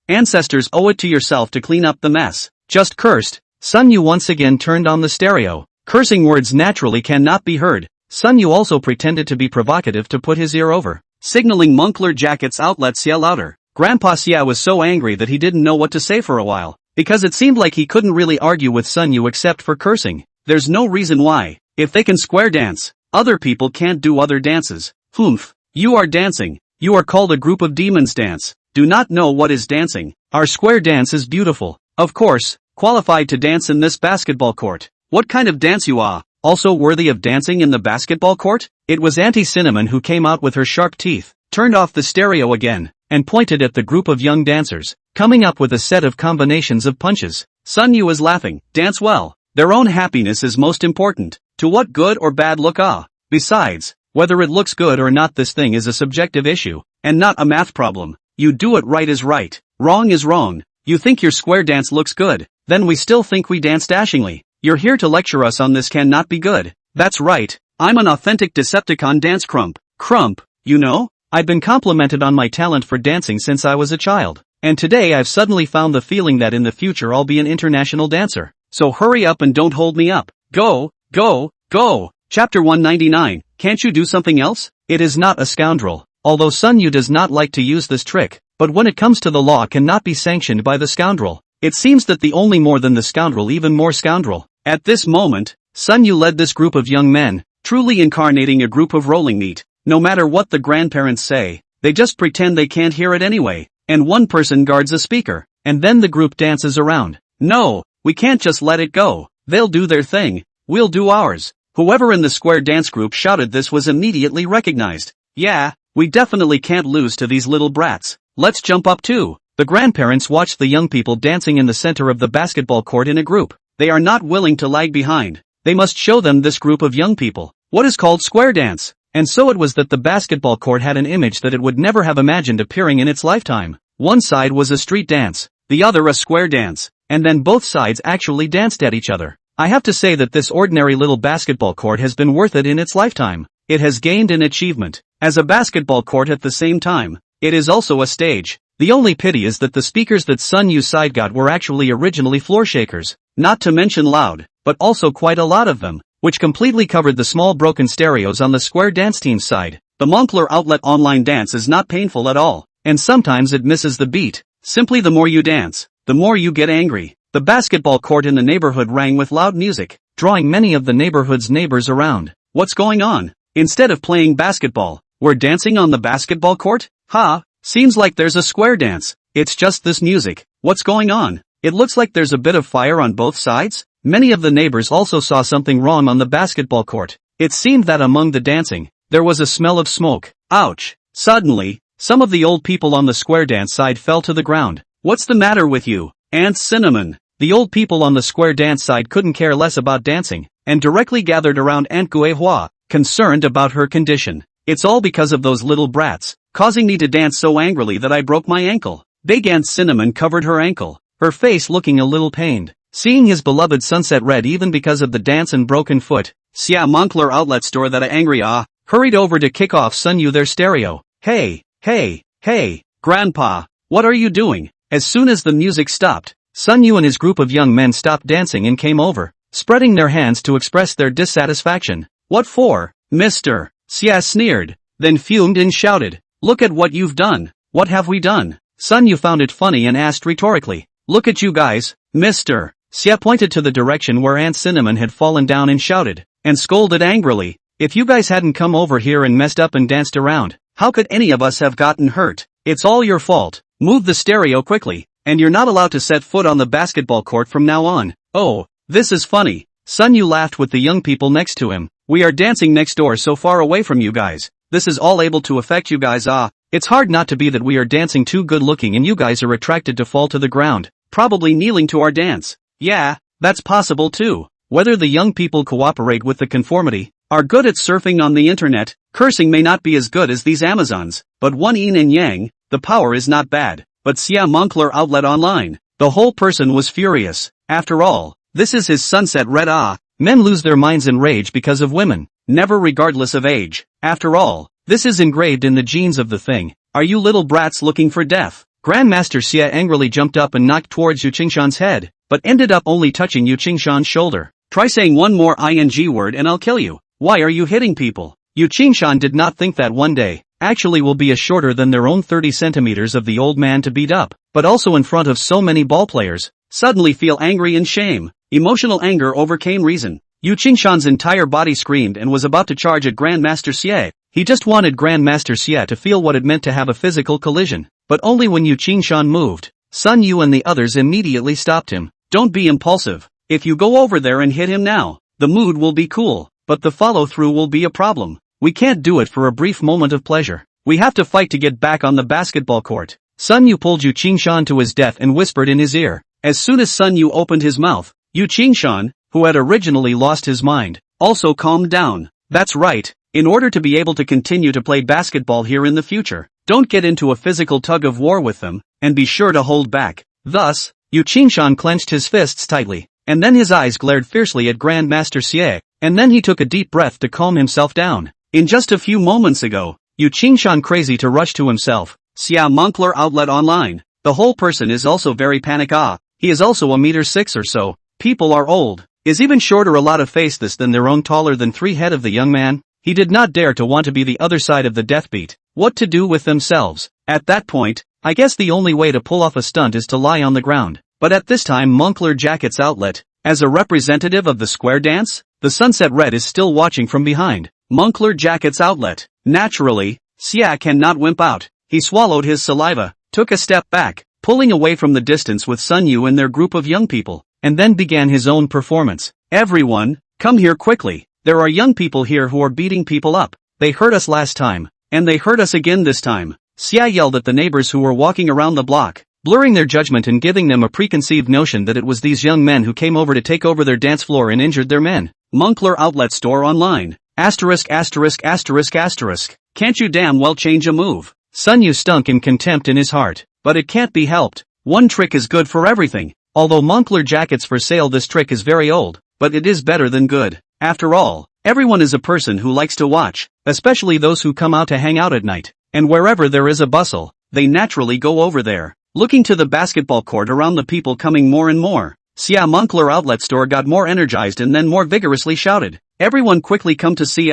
ancestors owe it to yourself to clean up the mess. Just cursed. Sunyu once again turned on the stereo. Cursing words naturally cannot be heard. Sunyu also pretended to be provocative to put his ear over, signaling Moncler Jacket's outlet Xia louder. Grandpa Xia was so angry that he didn't know what to say for a while, because it seemed like he couldn't really argue with Sunyu except for cursing. There's no reason why. If they can square dance, other people can't do other dances. Humph. You are dancing. You are called a group of demons dance. Do not know what is dancing. Our square dance is beautiful. Of course, qualified to dance in this basketball court. What kind of dance you are? Also worthy of dancing in the basketball court? It was Auntie Cinnamon who came out with her sharp teeth, turned off the stereo again, and pointed at the group of young dancers, coming up with a set of combinations of punches. Sunyu is laughing. Dance well. Their own happiness is most important. To what good or bad look ah. Besides, whether it looks good or not, this thing is a subjective issue, and not a math problem. You do it right is right, wrong is wrong. You think your square dance looks good, then we still think we dance dashingly. You're here to lecture us on this cannot be good. That's right, I'm an authentic Decepticon dance crump. Crump, you know? I've been complimented on my talent for dancing since I was a child, and today I've suddenly found the feeling that in the future I'll be an international dancer. So hurry up and don't hold me up. Go. Chapter 199, can't you do something else? It is not a scoundrel, although Sunyu does not like to use this trick, but when it comes to the law cannot be sanctioned by the scoundrel. It seems that the only more than the scoundrel even more scoundrel. At this moment, Sunyu led this group of young men, truly incarnating a group of rolling meat. No matter what the grandparents say, they just pretend they can't hear it anyway, and one person guards a speaker, and then the group dances around. No, we can't just let it go. They'll do their thing, we'll do ours. Whoever in the square dance group shouted this was immediately recognized. Yeah, we definitely can't lose to these little brats. Let's jump up too. The grandparents watched the young people dancing in the center of the basketball court in a group. They are not willing to lag behind. They must show them this group of young people what is called square dance. And so it was that the basketball court had an image that it would never have imagined appearing in its lifetime. One side was a street dance, the other a square dance, and then both sides actually danced at each other. I have to say that this ordinary little basketball court has been worth it in its lifetime. It has gained an achievement as a basketball court at the same time. It is also a stage. The only pity is that the speakers that Sunyu's side got were actually originally floor shakers, not to mention loud, but also quite a lot of them, which completely covered the small broken stereos on the square dance team's side. The Moncler outlet online dance is not painful at all, and sometimes it misses the beat. Simply the more you dance, the more you get angry. The basketball court in the neighborhood rang with loud music, drawing many of the neighborhood's neighbors around. What's going on? Instead of playing basketball, we're dancing on the basketball court? Ha, seems like there's a square dance. It's just this music. What's going on? It looks like there's a bit of fire on both sides. Many of the neighbors also saw something wrong on the basketball court. It seemed that among the dancing, there was a smell of smoke. Ouch! Suddenly, some of the old people on the square dance side fell to the ground. What's the matter with you, Aunt Cinnamon? The old people on the square dance side couldn't care less about dancing, and directly gathered around Aunt Guehua, concerned about her condition. It's all because of those little brats, causing me to dance so angrily that I broke my ankle. Big Aunt Cinnamon covered her ankle, her face looking a little pained. Seeing his beloved sunset red even because of the dance and broken foot, Xia Moncler outlet store that angry hurried over to kick off Sun Yu their stereo. Hey, Grandpa, what are you doing? As soon as the music stopped, Sun Yu and his group of young men stopped dancing and came over, spreading their hands to express their dissatisfaction. What for, mister? Xia sneered, then fumed and shouted, look at what you've done. What have we done? Sun Yu found it funny and asked rhetorically, look at you guys, mister. Xia pointed to the direction where Aunt Cinnamon had fallen down and shouted, and scolded angrily, if you guys hadn't come over here and messed up and danced around, how could any of us have gotten hurt? It's all your fault. Move the stereo quickly, and you're not allowed to set foot on the basketball court from now on. Oh, this is funny. Sun Yu laughed with the young people next to him. We are dancing next door so far away from you guys. This is all able to affect you guys. It's hard not to be that we are dancing too good looking and you guys are attracted to fall to the ground, probably kneeling to our dance. Yeah, that's possible too. Whether the young people cooperate with the conformity, are good at surfing on the internet, cursing may not be as good as these Amazons, but one yin and yang, the power is not bad. But Xia Moncler outlet online, the whole person was furious. After all, this is his sunset red. Men lose their minds in rage because of women, never regardless of age. After all, this is engraved in the genes of the thing. Are you little brats looking for death? Grandmaster Xia angrily jumped up and knocked towards Yu Qingshan's head, but ended up only touching Yu Qingshan's shoulder. Try saying one more ing word and I'll kill you. Why are you hitting people? Yu Qingshan did not think that one day actually will be a shorter than their own 30 centimeters of the old man to beat up, but also in front of so many ballplayers, suddenly feel angry and shame. Emotional anger overcame reason. Yu Qingshan's entire body screamed and was about to charge at Grandmaster Xie. He just wanted Grandmaster Xie to feel what it meant to have a physical collision, but only when Yu Qingshan moved. Sun Yu and the others immediately stopped him. Don't be impulsive. If you go over there and hit him now, the mood will be cool, but the follow-through will be a problem. We can't do it for a brief moment of pleasure. We have to fight to get back on the basketball court. Sun Yu pulled Yu Qingshan to his death and whispered in his ear. As soon as Sun Yu opened his mouth, Yu Qingshan, who had originally lost his mind, also calmed down. That's right. In order to be able to continue to play basketball here in the future, don't get into a physical tug of war with them, and be sure to hold back. Thus, Yu Qingshan clenched his fists tightly, and then his eyes glared fiercely at Grandmaster Xie, and then he took a deep breath to calm himself down. In just a few moments ago, Yu Qingshan crazy to rush to himself. Xia Moncler outlet online. The whole person is also very panic. He is also 1.6 or so. People are old. Is even shorter a lot of face this than their own taller than 3 head of the young man. He did not dare to want to be the other side of the death beat. What to do with themselves? At that point, I guess the only way to pull off a stunt is to lie on the ground. But at this time Moncler Jacket's outlet, as a representative of the square dance, the sunset red is still watching from behind. Moncler Jacket's outlet. Naturally, Xia cannot wimp out. He swallowed his saliva, took a step back, pulling away from the distance with Sun Yu and their group of young people, and then began his own performance. Everyone, come here quickly. There are young people here who are beating people up. They hurt us last time, and they hurt us again this time. Xia yelled at the neighbors who were walking around the block, blurring their judgment and giving them a preconceived notion that it was these young men who came over to take over their dance floor and injured their men. Moncler outlet store online. Asterisk. Can't you damn well change a move? Sun Yu stunk in contempt in his heart, but it can't be helped. One trick is good for everything. Although Moncler Jackets for sale, this trick is very old, but it is better than good. After all, everyone is a person who likes to watch, especially those who come out to hang out at night, and wherever there is a bustle, they naturally go over there, looking to the basketball court around the people coming more and more. Xia Moncler outlet store got more energized and then more vigorously shouted, everyone quickly come to see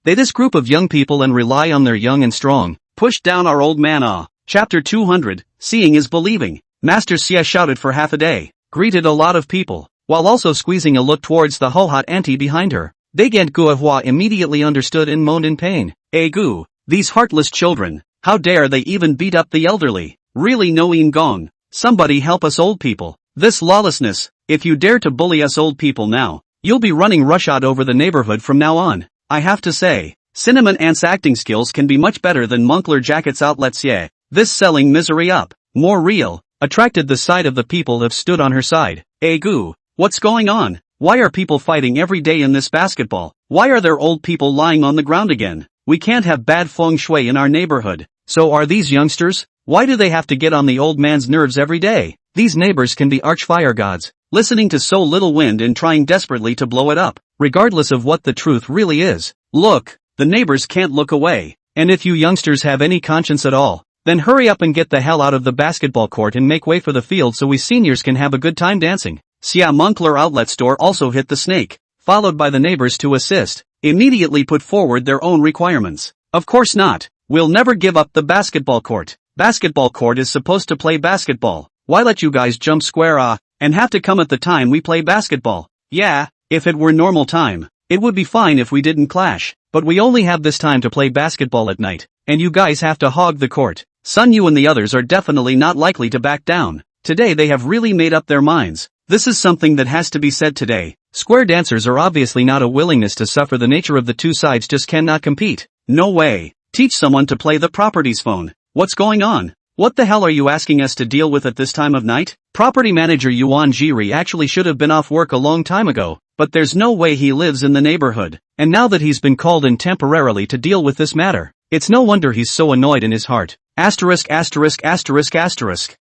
they this group of young people and rely on their young and strong, pushed down our old man Chapter 200, Seeing is Believing. Master Xia shouted for half a day, greeted a lot of people, while also squeezing a look towards the ho-hot auntie behind her. Daigant Guehua immediately understood and moaned in pain. Gu, these heartless children, how dare they even beat up the elderly? Really no Gong. Somebody help us old people. This lawlessness, if you dare to bully us old people now, you'll be running roughshod over the neighborhood from now on. I have to say, Cinnamon Ant's acting skills can be much better than Moncler Jacket's outlets. Yeah, this selling misery up, more real, attracted the side of the people have stood on her side. Goo, what's going on? Why are people fighting every day in this basketball? Why are there old people lying on the ground again? We can't have bad feng shui in our neighborhood. So are these youngsters? Why do they have to get on the old man's nerves every day? These neighbors can be arch fire gods, listening to so little wind and trying desperately to blow it up, regardless of what the truth really is. Look, the neighbors can't look away. And if you youngsters have any conscience at all, then hurry up and get the hell out of the basketball court and make way for the field so we seniors can have a good time dancing. Xia Moncler outlet store also hit the snake, followed by the neighbors to assist, immediately put forward their own requirements. Of course not. We'll never give up the basketball court. Basketball court is supposed to play basketball. Why let you guys jump square and have to come at the time we play basketball? Yeah, if it were normal time, it would be fine if we didn't clash, but we only have this time to play basketball at night, and you guys have to hog the court. Sun Yu and the others are definitely not likely to back down. Today they have really made up their minds. This is something that has to be said today. Square dancers are obviously not a willingness to suffer. The nature of the two sides just cannot compete. No way. Teach someone to play the properties phone. What's going on? What the hell are you asking us to deal with at this time of night? Property manager Yuan Jiri actually should have been off work a long time ago, but there's no way he lives in the neighborhood. And now that he's been called in temporarily to deal with this matter, it's no wonder he's so annoyed in his heart. Asterisk.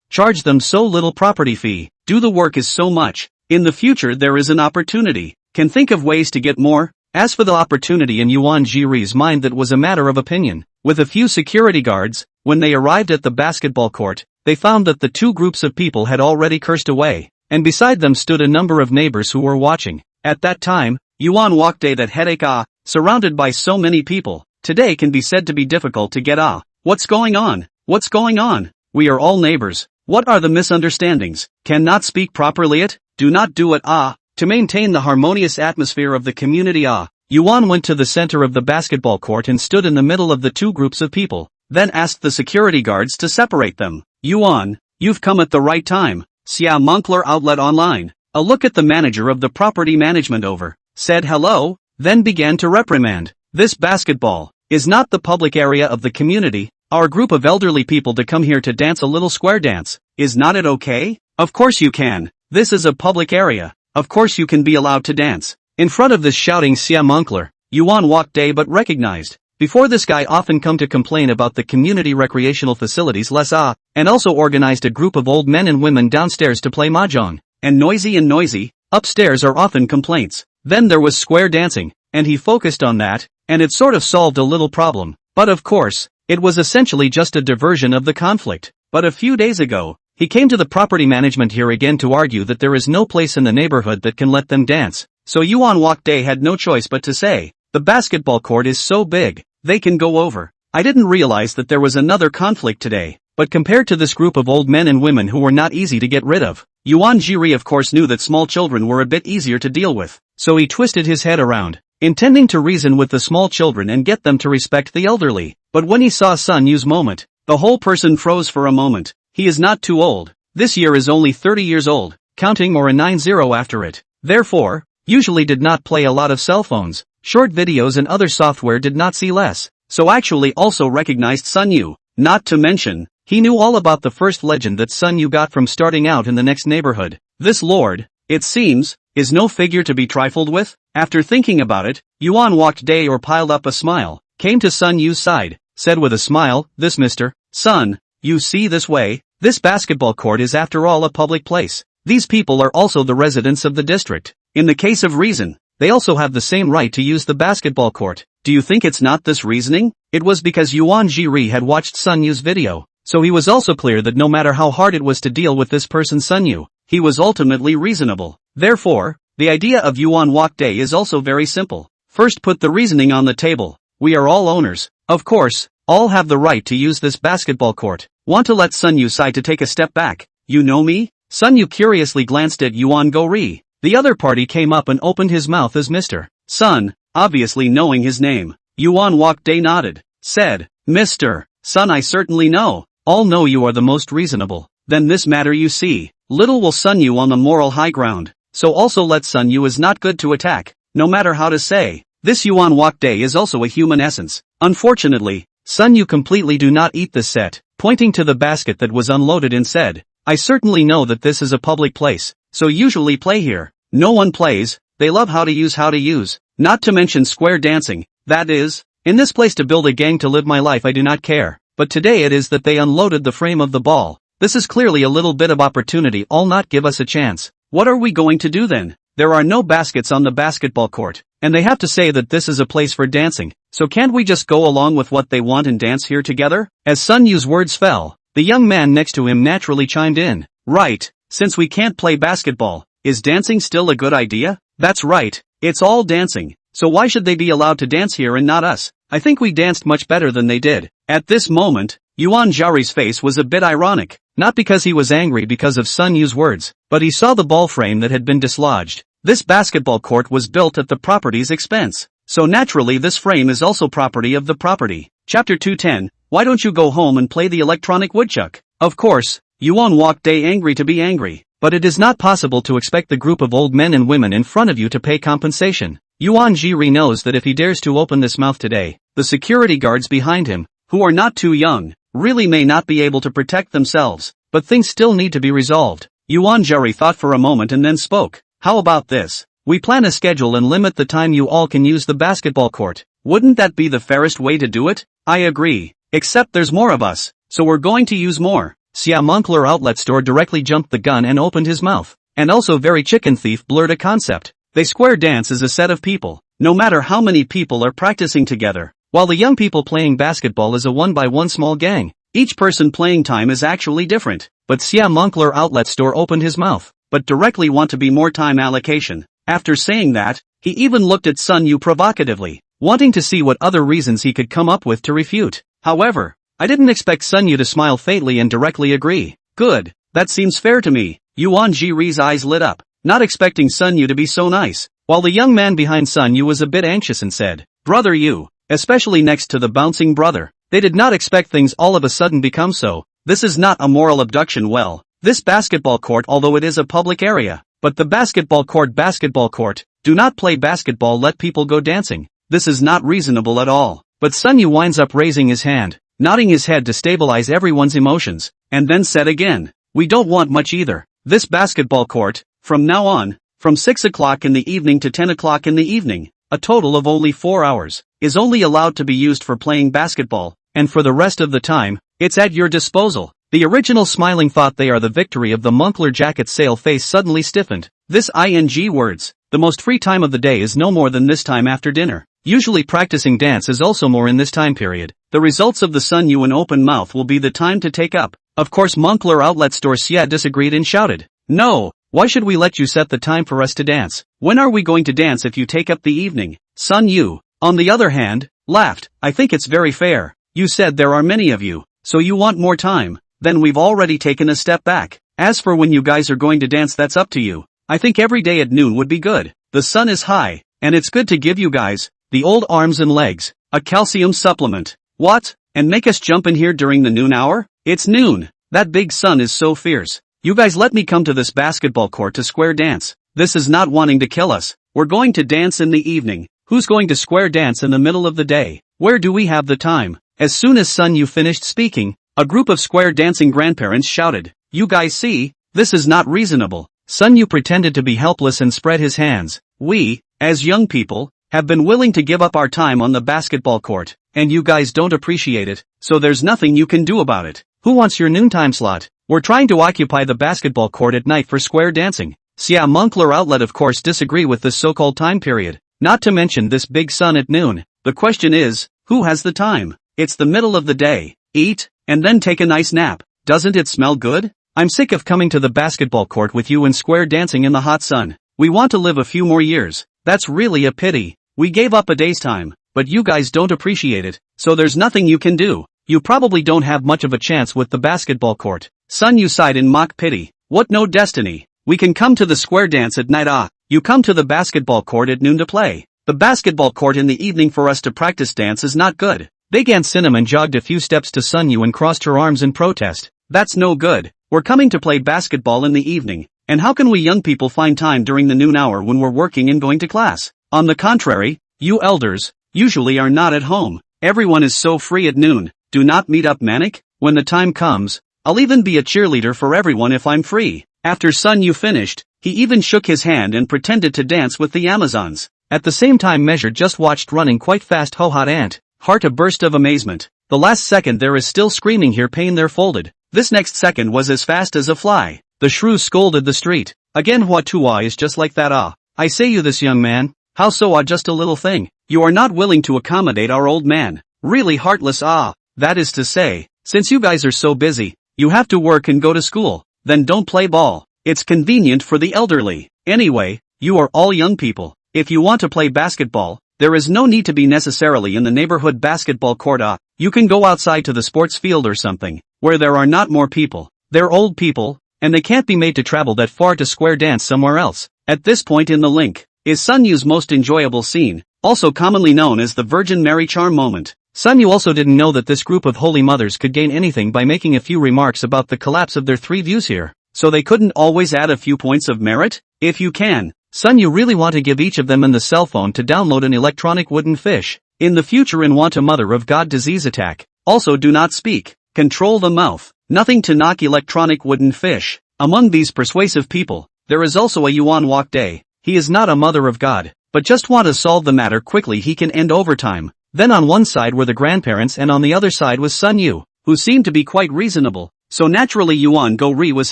Charge them so little property fee. Do the work is so much. In the future there is an opportunity. Can think of ways to get more. As for the opportunity in Yuan Jiri's mind, that was a matter of opinion. With a few security guards, when they arrived at the basketball court, they found that the two groups of people had already cursed away, and beside them stood a number of neighbors who were watching. At that time, Yuan walked that headache surrounded by so many people, today can be said to be difficult to get What's going on? What's going on? We are all neighbors. What are the misunderstandings? Cannot speak properly it? Do not do it to maintain the harmonious atmosphere of the community Yuan went to the center of the basketball court and stood in the middle of the two groups of people, then asked the security guards to separate them. Yuan, you've come at the right time. Xia Moncler Outlet Online. A look at the manager of the property management over, said hello, then began to reprimand. This basketball is not the public area of the community. Our group of elderly people to come here to dance a little square dance. Is not it okay? Of course you can. This is a public area. Of course you can be allowed to dance. In front of this shouting Xia Moncler, Yuan walked but recognized. Before this guy often come to complain about the community recreational facilities less and also organized a group of old men and women downstairs to play mahjong. And noisy, upstairs are often complaints. Then there was square dancing, and he focused on that, and it sort of solved a little problem. But of course, it was essentially just a diversion of the conflict. But a few days ago, he came to the property management here again to argue that there is no place in the neighborhood that can let them dance. So Yuan Wakday had no choice but to say, the basketball court is so big, they can go over. I didn't realize that there was another conflict today, but compared to this group of old men and women who were not easy to get rid of, Yuan Jiri of course knew that small children were a bit easier to deal with, so he twisted his head around, intending to reason with the small children and get them to respect the elderly. But when he saw Sun Yu's moment, the whole person froze for a moment. He is not too old. This year is only 30 years old, counting or a 90 after it. Therefore, usually did not play a lot of cell phones, short videos and other software, did not see less. So actually also recognized Sun Yu. Not to mention, he knew all about the first legend that Sun Yu got from starting out in the next neighborhood. This lord, it seems, is no figure to be trifled with. After thinking about it, Yuan walked or piled up a smile, came to Sun Yu's side, said with a smile, this Mr. Sun, you see this way, this basketball court is after all a public place. These people are also the residents of the district. In the case of reason, they also have the same right to use the basketball court. Do you think it's not this reasoning? It was because Yuan Jiri had watched Sun Yu's video, so he was also clear that no matter how hard it was to deal with this person Sun Yu, he was ultimately reasonable. Therefore, the idea of Yuan Wakday is also very simple. First put the reasoning on the table. We are all owners. Of course, all have the right to use this basketball court. Want to let Sun Yu decide to take a step back. You know me? Sun Yu curiously glanced at Yuan Gori. The other party came up and opened his mouth as Mr. Sun, obviously knowing his name. Yuan Wakday nodded, said, Mr. Sun, I certainly know. All know you are the most reasonable. Then this matter you see, little will Sun Yu on the moral high ground, so also let Sun Yu is not good to attack, no matter how to say. This Yuan Walk Day is also a human essence. Unfortunately, Sun Yu completely do not eat this set, pointing to the basket that was unloaded and said, I certainly know that this is a public place, so usually play here. No one plays, they love how to use, not to mention square dancing, that is, in this place to build a gang to live my life I do not care, but today it is that they unloaded the frame of the ball. This is clearly a little bit of opportunity, all not give us a chance. What are we going to do then? There are no baskets on the basketball court, and they have to say that this is a place for dancing, so can't we just go along with what they want and dance here together? As Sun Yu's words fell, the young man next to him naturally chimed in. Right, since we can't play basketball, is dancing still a good idea? That's right, it's all dancing, so why should they be allowed to dance here and not us? I think we danced much better than they did. At this moment, Yuan Zhaori's face was a bit ironic, not because he was angry because of Sun Yu's words, but he saw the ball frame that had been dislodged. This basketball court was built at the property's expense, so naturally this frame is also property of the property. Chapter 210, why don't you go home and play the electronic woodchuck? Of course, Yuan Walk Day angry to be angry, but it is not possible to expect the group of old men and women in front of you to pay compensation. Yuan Jiri knows that if he dares to open this mouth today, the security guards behind him, who are not too young, really may not be able to protect themselves, but things still need to be resolved. Yuan Jiri thought for a moment and then spoke. How about this? We plan a schedule and limit the time you all can use the basketball court. Wouldn't that be the fairest way to do it? I agree. Except there's more of us, so we're going to use more. Xia Moncler outlet store directly jumped the gun and opened his mouth. And also very chicken thief blurred a concept. They square dance as a set of people, no matter how many people are practicing together, while the young people playing basketball is a one-by-one small gang. Each person playing time is actually different, but Xia Moncler outlet store opened his mouth, but directly want to be more time allocation. After saying that, he even looked at Sun Yu provocatively, wanting to see what other reasons he could come up with to refute. However, I didn't expect Sun Yu to smile faintly and directly agree. Good, that seems fair to me. Yuan Jiri's eyes lit up, not expecting Sun Yu to be so nice, while the young man behind Sun Yu was a bit anxious and said, Brother Yu, especially next to the bouncing brother. They did not expect things all of a sudden become so. This is not a moral abduction. Well, this basketball court, although it is a public area, but the basketball court, do not play basketball, let people go dancing. This is not reasonable at all. But Sun Yu winds up raising his hand, nodding his head to stabilize everyone's emotions, and then said again, we don't want much either. This basketball court, from now on, from 6 o'clock in the evening to 10 o'clock in the evening, a total of only 4 hours, is only allowed to be used for playing basketball, and for the rest of the time, it's at your disposal. The original smiling thought they are the victory of the Moncler jacket sale face suddenly stiffened. This ing words, the most free time of the day is no more than this time after dinner. Usually practicing dance is also more in this time period. The results of the Sun Yu and open mouth will be the time to take up. Of course Moncler outlet store Xia disagreed and shouted, no, why should we let you set the time for us to dance? When are we going to dance if you take up the evening? Sun Yu, on the other hand, laughed, I think it's very fair. You said there are many of you, so you want more time. Then we've already taken a step back. As for when you guys are going to dance, that's up to you. I think every day at noon would be good. The sun is high, and it's good to give you guys, the old arms and legs, a calcium supplement. What? And make us jump in here during the noon hour? It's noon. That big sun is so fierce. You guys let me come to this basketball court to square dance. This is not wanting to kill us. We're going to dance in the evening. Who's going to square dance in the middle of the day? Where do we have the time? As soon as Sun Yu finished speaking, a group of square dancing grandparents shouted, you guys see, this is not reasonable. Sun Yu pretended to be helpless and spread his hands. We, as young people, have been willing to give up our time on the basketball court, and you guys don't appreciate it, so there's nothing you can do about it. Who wants your noontime slot? We're trying to occupy the basketball court at night for square dancing. Xia Moncler outlet of course disagree with this so-called time period, not to mention this big sun at noon. The question is, who has the time? It's the middle of the day. Eat, and then take a nice nap. Doesn't it smell good? I'm sick of coming to the basketball court with you and square dancing in the hot sun. We want to live a few more years. That's really a pity. We gave up a day's time, but you guys don't appreciate it, so there's nothing you can do. You probably don't have much of a chance with the basketball court. Sun Yu sighed in mock pity. What no destiny. We can come to the square dance at night. You come to the basketball court at noon to play. The basketball court in the evening for us to practice dance is not good. Big Aunt Cinnamon jogged a few steps to Sun Yu and crossed her arms in protest. That's no good. We're coming to play basketball in the evening, and how can we young people find time during the noon hour when we're working and going to class? On the contrary, you elders, usually are not at home. Everyone is so free at noon. Do not meet up, Manic. When the time comes, I'll even be a cheerleader for everyone if I'm free. After Sun Yu finished, he even shook his hand and pretended to dance with the Amazons. At the same time Measure just watched running quite fast Ho-Hot Ant. Heart a burst of amazement. The last second there is still screaming here pain there folded. This next second was as fast as a fly. The shrew scolded the street. Again what to is just like that I say you this young man, how so just a little thing. You are not willing to accommodate our old man. Really heartless that is to say, since you guys are so busy, you have to work and go to school, then don't play ball. It's convenient for the elderly. Anyway, you are all young people. If you want to play basketball, there is no need to be necessarily in the neighborhood basketball court you can go outside to the sports field or something, where there are not more people. They're old people, and they can't be made to travel that far to square dance somewhere else. At this point in the link, is Sun Yu's most enjoyable scene, also commonly known as the Virgin Mary charm moment. Sun Yu also didn't know that this group of holy mothers could gain anything by making a few remarks about the collapse of their 3 views here, so they couldn't always add a few points of merit? If you can, Sun Yu really want to give each of them in the cell phone to download an electronic wooden fish. In the future and want a mother of God disease attack. Also do not speak. Control the mouth. Nothing to knock electronic wooden fish. Among these persuasive people, there is also a Yuan Walk Day. He is not a mother of God, but just want to solve the matter quickly he can end overtime. Then on one side were the grandparents and on the other side was Sun Yu, who seemed to be quite reasonable. So naturally Yuan Go Ri was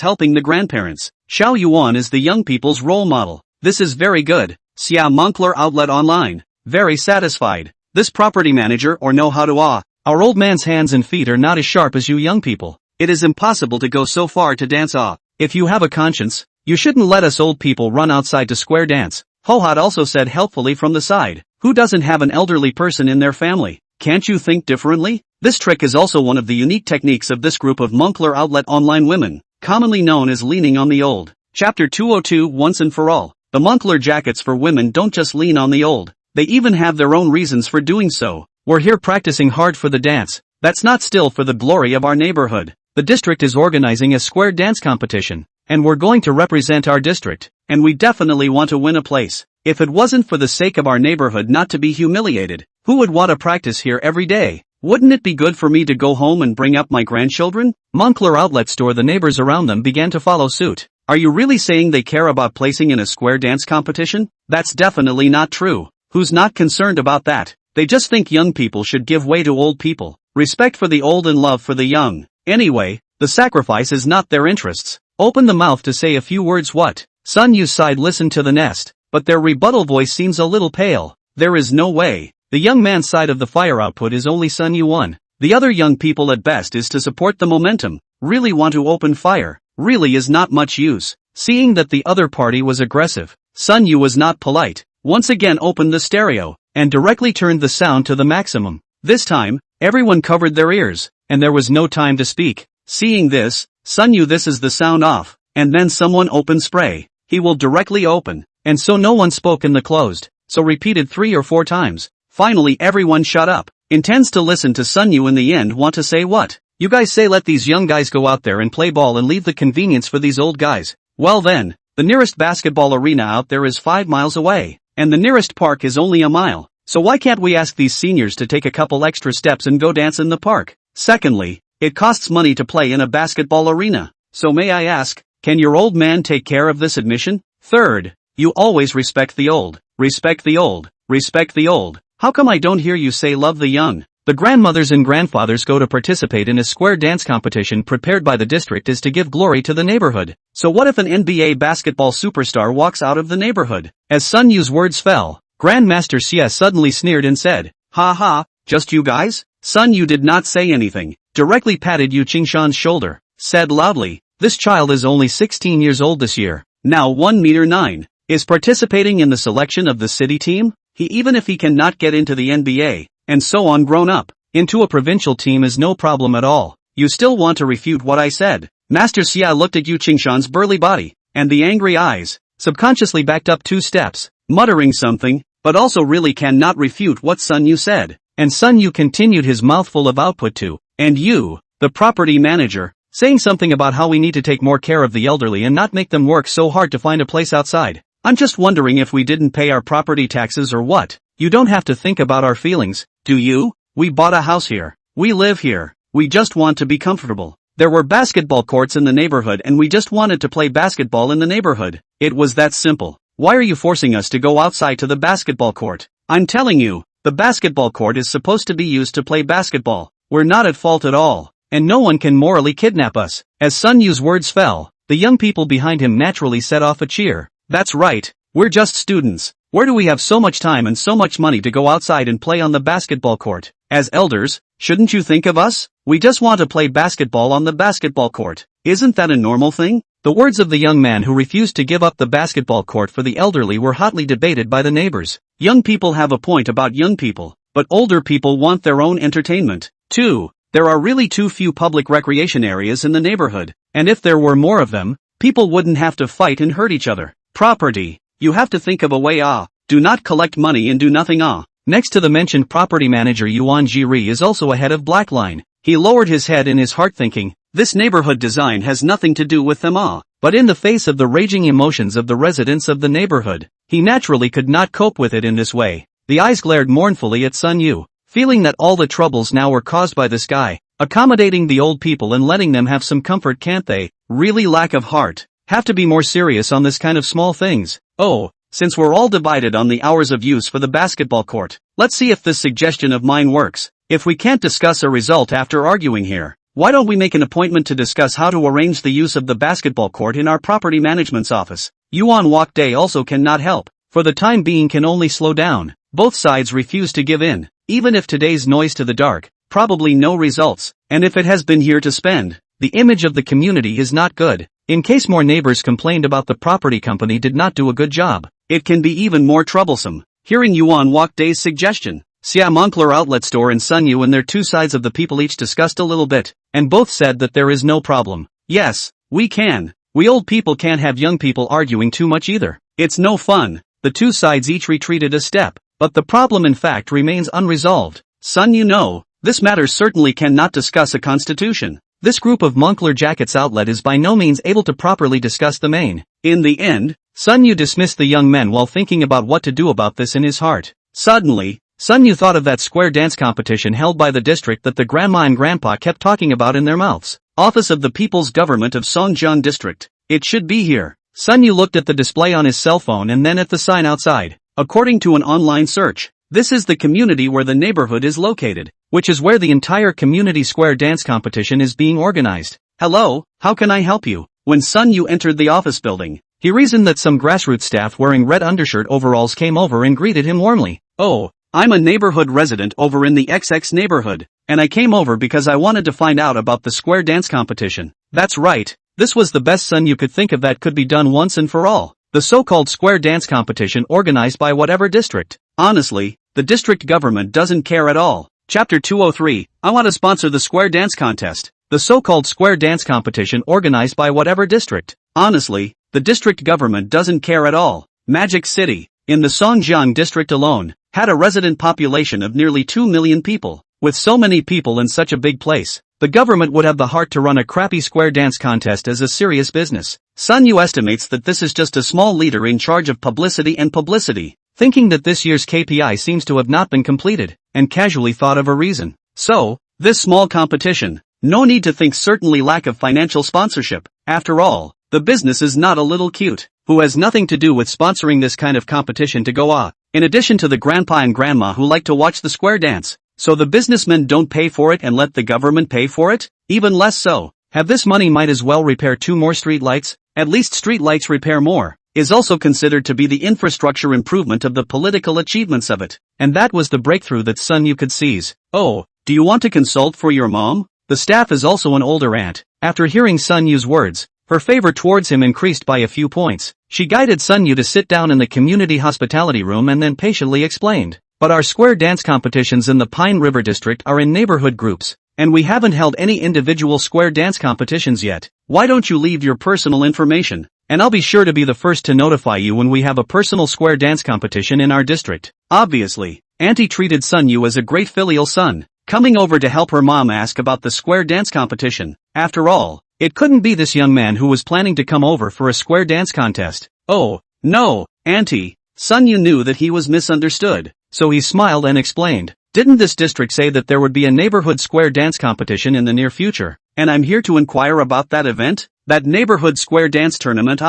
helping the grandparents. Xiao Yuan is the young people's role model. This is very good. Xia Moncler Outlet Online. Very satisfied. This property manager or know how to our old man's hands and feet are not as sharp as you young people. It is impossible to go so far to dance If you have a conscience, you shouldn't let us old people run outside to square dance. Ho-Hot also said helpfully from the side. Who doesn't have an elderly person in their family? Can't you think differently? This trick is also one of the unique techniques of this group of Moncler Outlet Online women, commonly known as leaning on the old. Chapter 202 Once and for all. The Moncler jackets for women don't just lean on the old. They even have their own reasons for doing so. We're here practicing hard for the dance. That's not still for the glory of our neighborhood. The district is organizing a square dance competition, and we're going to represent our district, and we definitely want to win a place. If it wasn't for the sake of our neighborhood not to be humiliated, who would want to practice here every day? Wouldn't it be good for me to go home and bring up my grandchildren? Moncler Outlet Store. The neighbors around them began to follow suit. Are you really saying they care about placing in a square dance competition? That's definitely not true. Who's not concerned about that? They just think young people should give way to old people. Respect for the old and love for the young. Anyway, the sacrifice is not their interests. Open the mouth to say a few words. What? Sun Yu's side listened to the nest, but their rebuttal voice seems a little pale. There is no way. The young man's side of the fire output is only Sun Yu 1. The other young people at best is to support the momentum. Really want to open fire. Really is not much use. Seeing that the other party was aggressive, Sun Yu was not polite. Once again opened the stereo, and directly turned the sound to the maximum. This time, everyone covered their ears, and there was no time to speak. Seeing this, Sun Yu this is the sound off, and then someone opened spray. He will directly open, and so no one spoke in the closed, so repeated 3 or 4 times. Finally everyone shut up. Intends to listen to Sun Yu in the end want to say what? You guys say let these young guys go out there and play ball and leave the convenience for these old guys. Well then, the nearest basketball arena out there is 5 miles away. And the nearest park is only a mile, so why can't we ask these seniors to take a couple extra steps and go dance in the park? Secondly, it costs money to play in a basketball arena, so may I ask, can your old man take care of this admission? Third, you always respect the old, respect the old, respect the old. How come I don't hear you say love the young? The grandmothers and grandfathers go to participate in a square dance competition prepared by the district is to give glory to the neighborhood. So what if an NBA basketball superstar walks out of the neighborhood? As Sun Yu's words fell, Grandmaster Xia suddenly sneered and said, "Ha ha, just you guys?" Sun Yu did not say anything, directly patted Yu Qingshan's shoulder, said loudly, "This child is only 16 years old this year, now 1 meter 9, is participating in the selection of the city team? Even if he cannot get into the NBA, and so on grown up, into a provincial team is no problem at all. You still want to refute what I said?" Master Xia looked at Yu Qingshan's burly body, and the angry eyes, subconsciously backed up 2 steps, muttering something, but also really cannot refute what Sun Yu said. And Sun Yu continued his mouthful of output to, "And you, the property manager, saying something about how we need to take more care of the elderly and not make them work so hard to find a place outside. I'm just wondering if we didn't pay our property taxes or what. You don't have to think about our feelings, do you? We bought a house here. We live here. We just want to be comfortable. There were basketball courts in the neighborhood and we just wanted to play basketball in the neighborhood. It was that simple. Why are you forcing us to go outside to the basketball court? I'm telling you, the basketball court is supposed to be used to play basketball. We're not at fault at all. And no one can morally kidnap us. As Sun Yu's words fell, the young people behind him naturally set off a cheer. That's right. We're just students. Where do we have so much time and so much money to go outside and play on the basketball court? As elders, shouldn't you think of us? We just want to play basketball on the basketball court. Isn't that a normal thing? The words of the young man who refused to give up the basketball court for the elderly were hotly debated by the neighbors. Young people have a point about young people, but older people want their own entertainment, too. There are really too few public recreation areas in the neighborhood, and if there were more of them, people wouldn't have to fight and hurt each other. Property. You have to think of a way. Do not collect money and do nothing. Next to the mentioned property manager, Yuan Jiri is also a head of Black Line. He lowered his head in his heart, thinking, this neighborhood design has nothing to do with them. But in the face of the raging emotions of the residents of the neighborhood, he naturally could not cope with it in this way. The eyes glared mournfully at Sun Yu, feeling that all the troubles now were caused by this guy. Accommodating the old people and letting them have some comfort, can't they? Really lack of heart. Have to be more serious on this kind of small things. Oh, since we're all divided on the hours of use for the basketball court, let's see if this suggestion of mine works. If we can't discuss a result after arguing here, why don't we make an appointment to discuss how to arrange the use of the basketball court in our property management's office? Yuan Wok Day also cannot help. For the time being can only slow down. Both sides refuse to give in. Even if today's noise to the dark, probably no results. And if it has been here to spend, the image of the community is not good. In case more neighbors complained about the property company did not do a good job, it can be even more troublesome. Hearing Yuan Wok Day's suggestion, Xia Moncler Outlet Store and Sun Yu and their two sides of the people each discussed a little bit, and both said that there is no problem. Yes, we can. We old people can't have young people arguing too much either. It's no fun. The two sides each retreated a step, but the problem in fact remains unresolved. Sun Yu, this matter certainly cannot discuss a constitution. This group of Moncler Jackets Outlet is by no means able to properly discuss the main. In the end, Sun Yu dismissed the young men while thinking about what to do about this in his heart. Suddenly, Sun Yu thought of that square dance competition held by the district that the grandma and grandpa kept talking about in their mouths. Office of the People's Government of Songjiang District. It should be here. Sun Yu looked at the display on his cell phone and then at the sign outside. According to an online search, this is the community where the neighborhood is located, which is where the entire community square dance competition is being organized. Hello, how can I help you? When Sun Yu entered the office building, he reasoned that some grassroots staff wearing red undershirt overalls came over and greeted him warmly. Oh, I'm a neighborhood resident over in the XX neighborhood, and I came over because I wanted to find out about the square dance competition. That's right, this was the best Sun Yu could think of that could be done once and for all. The so-called square dance competition organized by whatever district. Honestly, the district government doesn't care at all. Chapter 203, I want to sponsor the square dance contest. The so-called square dance competition organized by whatever district. Honestly, the district government doesn't care at all. Magic City, in the Songjiang district alone, had a resident population of nearly 2 million people. With so many people in such a big place, the government would have the heart to run a crappy square dance contest as a serious business. Sun Yu estimates that this is just a small leader in charge of publicity and publicity, thinking that this year's KPI seems to have not been completed, and casually thought of a reason. So, this small competition, no need to think, certainly lack of financial sponsorship. After all, the business is not a little cute, who has nothing to do with sponsoring this kind of competition to go in addition to the grandpa and grandma who like to watch the square dance. So the businessmen don't pay for it and let the government pay for it? Even less so. Have this money might as well repair 2 more street lights. At least street lights repair more. Is also considered to be the infrastructure improvement of the political achievements of it. And that was the breakthrough that Sun Yu could seize. Oh, do you want to consult for your mom? The staff is also an older aunt. After hearing Sun Yu's words, her favor towards him increased by a few points. She guided Sun Yu to sit down in the community hospitality room and then patiently explained. But our square dance competitions in the Pine River District are in neighborhood groups, and we haven't held any individual square dance competitions yet. Why don't you leave your personal information, and I'll be sure to be the first to notify you when we have a personal square dance competition in our district. Obviously, Auntie treated Sun Yu as a great filial son, coming over to help her mom ask about the square dance competition. After all, it couldn't be this young man who was planning to come over for a square dance contest. Oh, no, Auntie. Sunyu knew that he was misunderstood, so he smiled and explained. Didn't this district say that there would be a neighborhood square dance competition in the near future? And I'm here to inquire about that event? That neighborhood square dance tournament,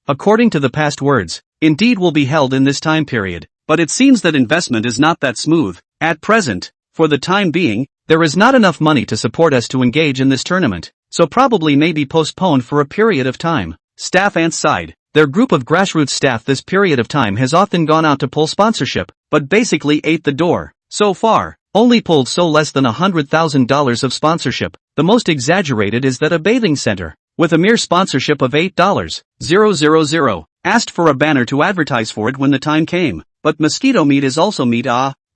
according to the past words, indeed will be held in this time period. But it seems that investment is not that smooth. At present, for the time being, there is not enough money to support us to engage in this tournament, so probably may be postponed for a period of time. Staff ants sighed. Their group of grassroots staff this period of time has often gone out to pull sponsorship, but basically ate the door. So far, only pulled so less than $100,000 of sponsorship. The most exaggerated is that a bathing center, with a mere sponsorship of $8,000, asked for a banner to advertise for it when the time came. But mosquito meat is also meat,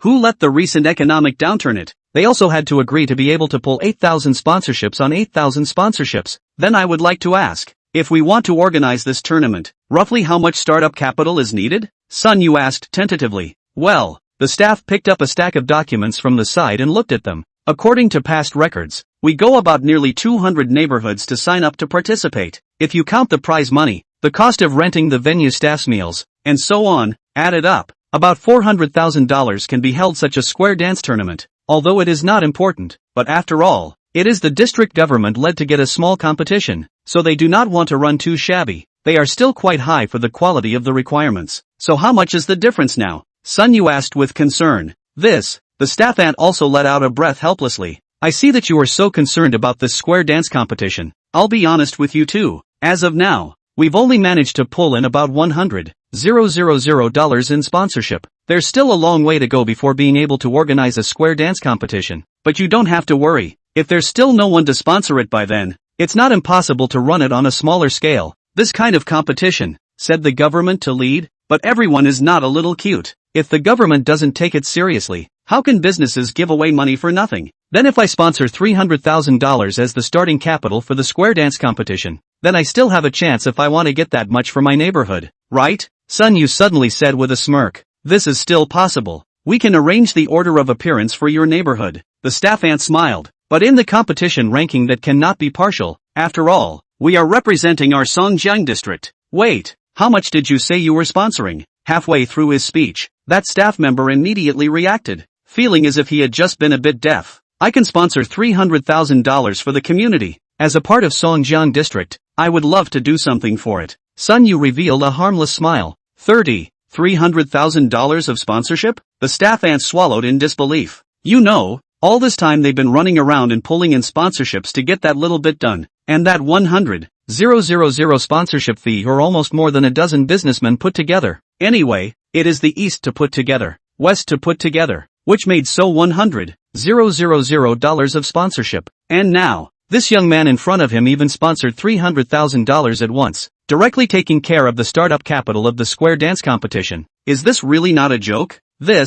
who let the recent economic downturn it? They also had to agree to be able to pull 8,000 sponsorships on 8,000 sponsorships. Then I would like to ask, if we want to organize this tournament, roughly how much startup capital is needed? Sunyu asked tentatively. Well, the staff picked up a stack of documents from the side and looked at them. According to past records, we go about nearly 200 neighborhoods to sign up to participate. If you count the prize money, the cost of renting the venue staff's meals, and so on, added up, about $400,000 can be held such a square dance tournament, although it is not important, but after all, it is the district government led to get a small competition, so they do not want to run too shabby. They are still quite high for the quality of the requirements. So how much is the difference now? Sunyu asked with concern. The staff ant also let out a breath helplessly. I see that you are so concerned about this square dance competition. I'll be honest with you too. As of now, we've only managed to pull in about $100,000 in sponsorship. There's still a long way to go before being able to organize a square dance competition. But you don't have to worry. If there's still no one to sponsor it by then, it's not impossible to run it on a smaller scale. This kind of competition, said the government to lead, but everyone is not a little cute. If the government doesn't take it seriously, how can businesses give away money for nothing? Then if I sponsor $300,000 as the starting capital for the square dance competition, then I still have a chance if I want to get that much for my neighborhood, right? Sunyu suddenly said with a smirk. This is still possible. We can arrange the order of appearance for your neighborhood. The staff ant smiled. But in the competition ranking that cannot be partial, after all, we are representing our Songjiang district. Wait, how much did you say you were sponsoring? Halfway through his speech, that staff member immediately reacted, feeling as if he had just been a bit deaf. I can sponsor $300,000 for the community. As a part of Songjiang district, I would love to do something for it. Sunyu revealed a harmless smile. $300,000 of sponsorship? The staff ant swallowed in disbelief. You know, all this time they've been running around and pulling in sponsorships to get that little bit done, and that $100,000 sponsorship fee are almost more than a dozen businessmen put together. Anyway, it is the East to put together, West to put together, which made so $100,000 of sponsorship. And now, this young man in front of him even sponsored $300,000 at once, directly taking care of the startup capital of the square dance competition. Is this really not a joke? The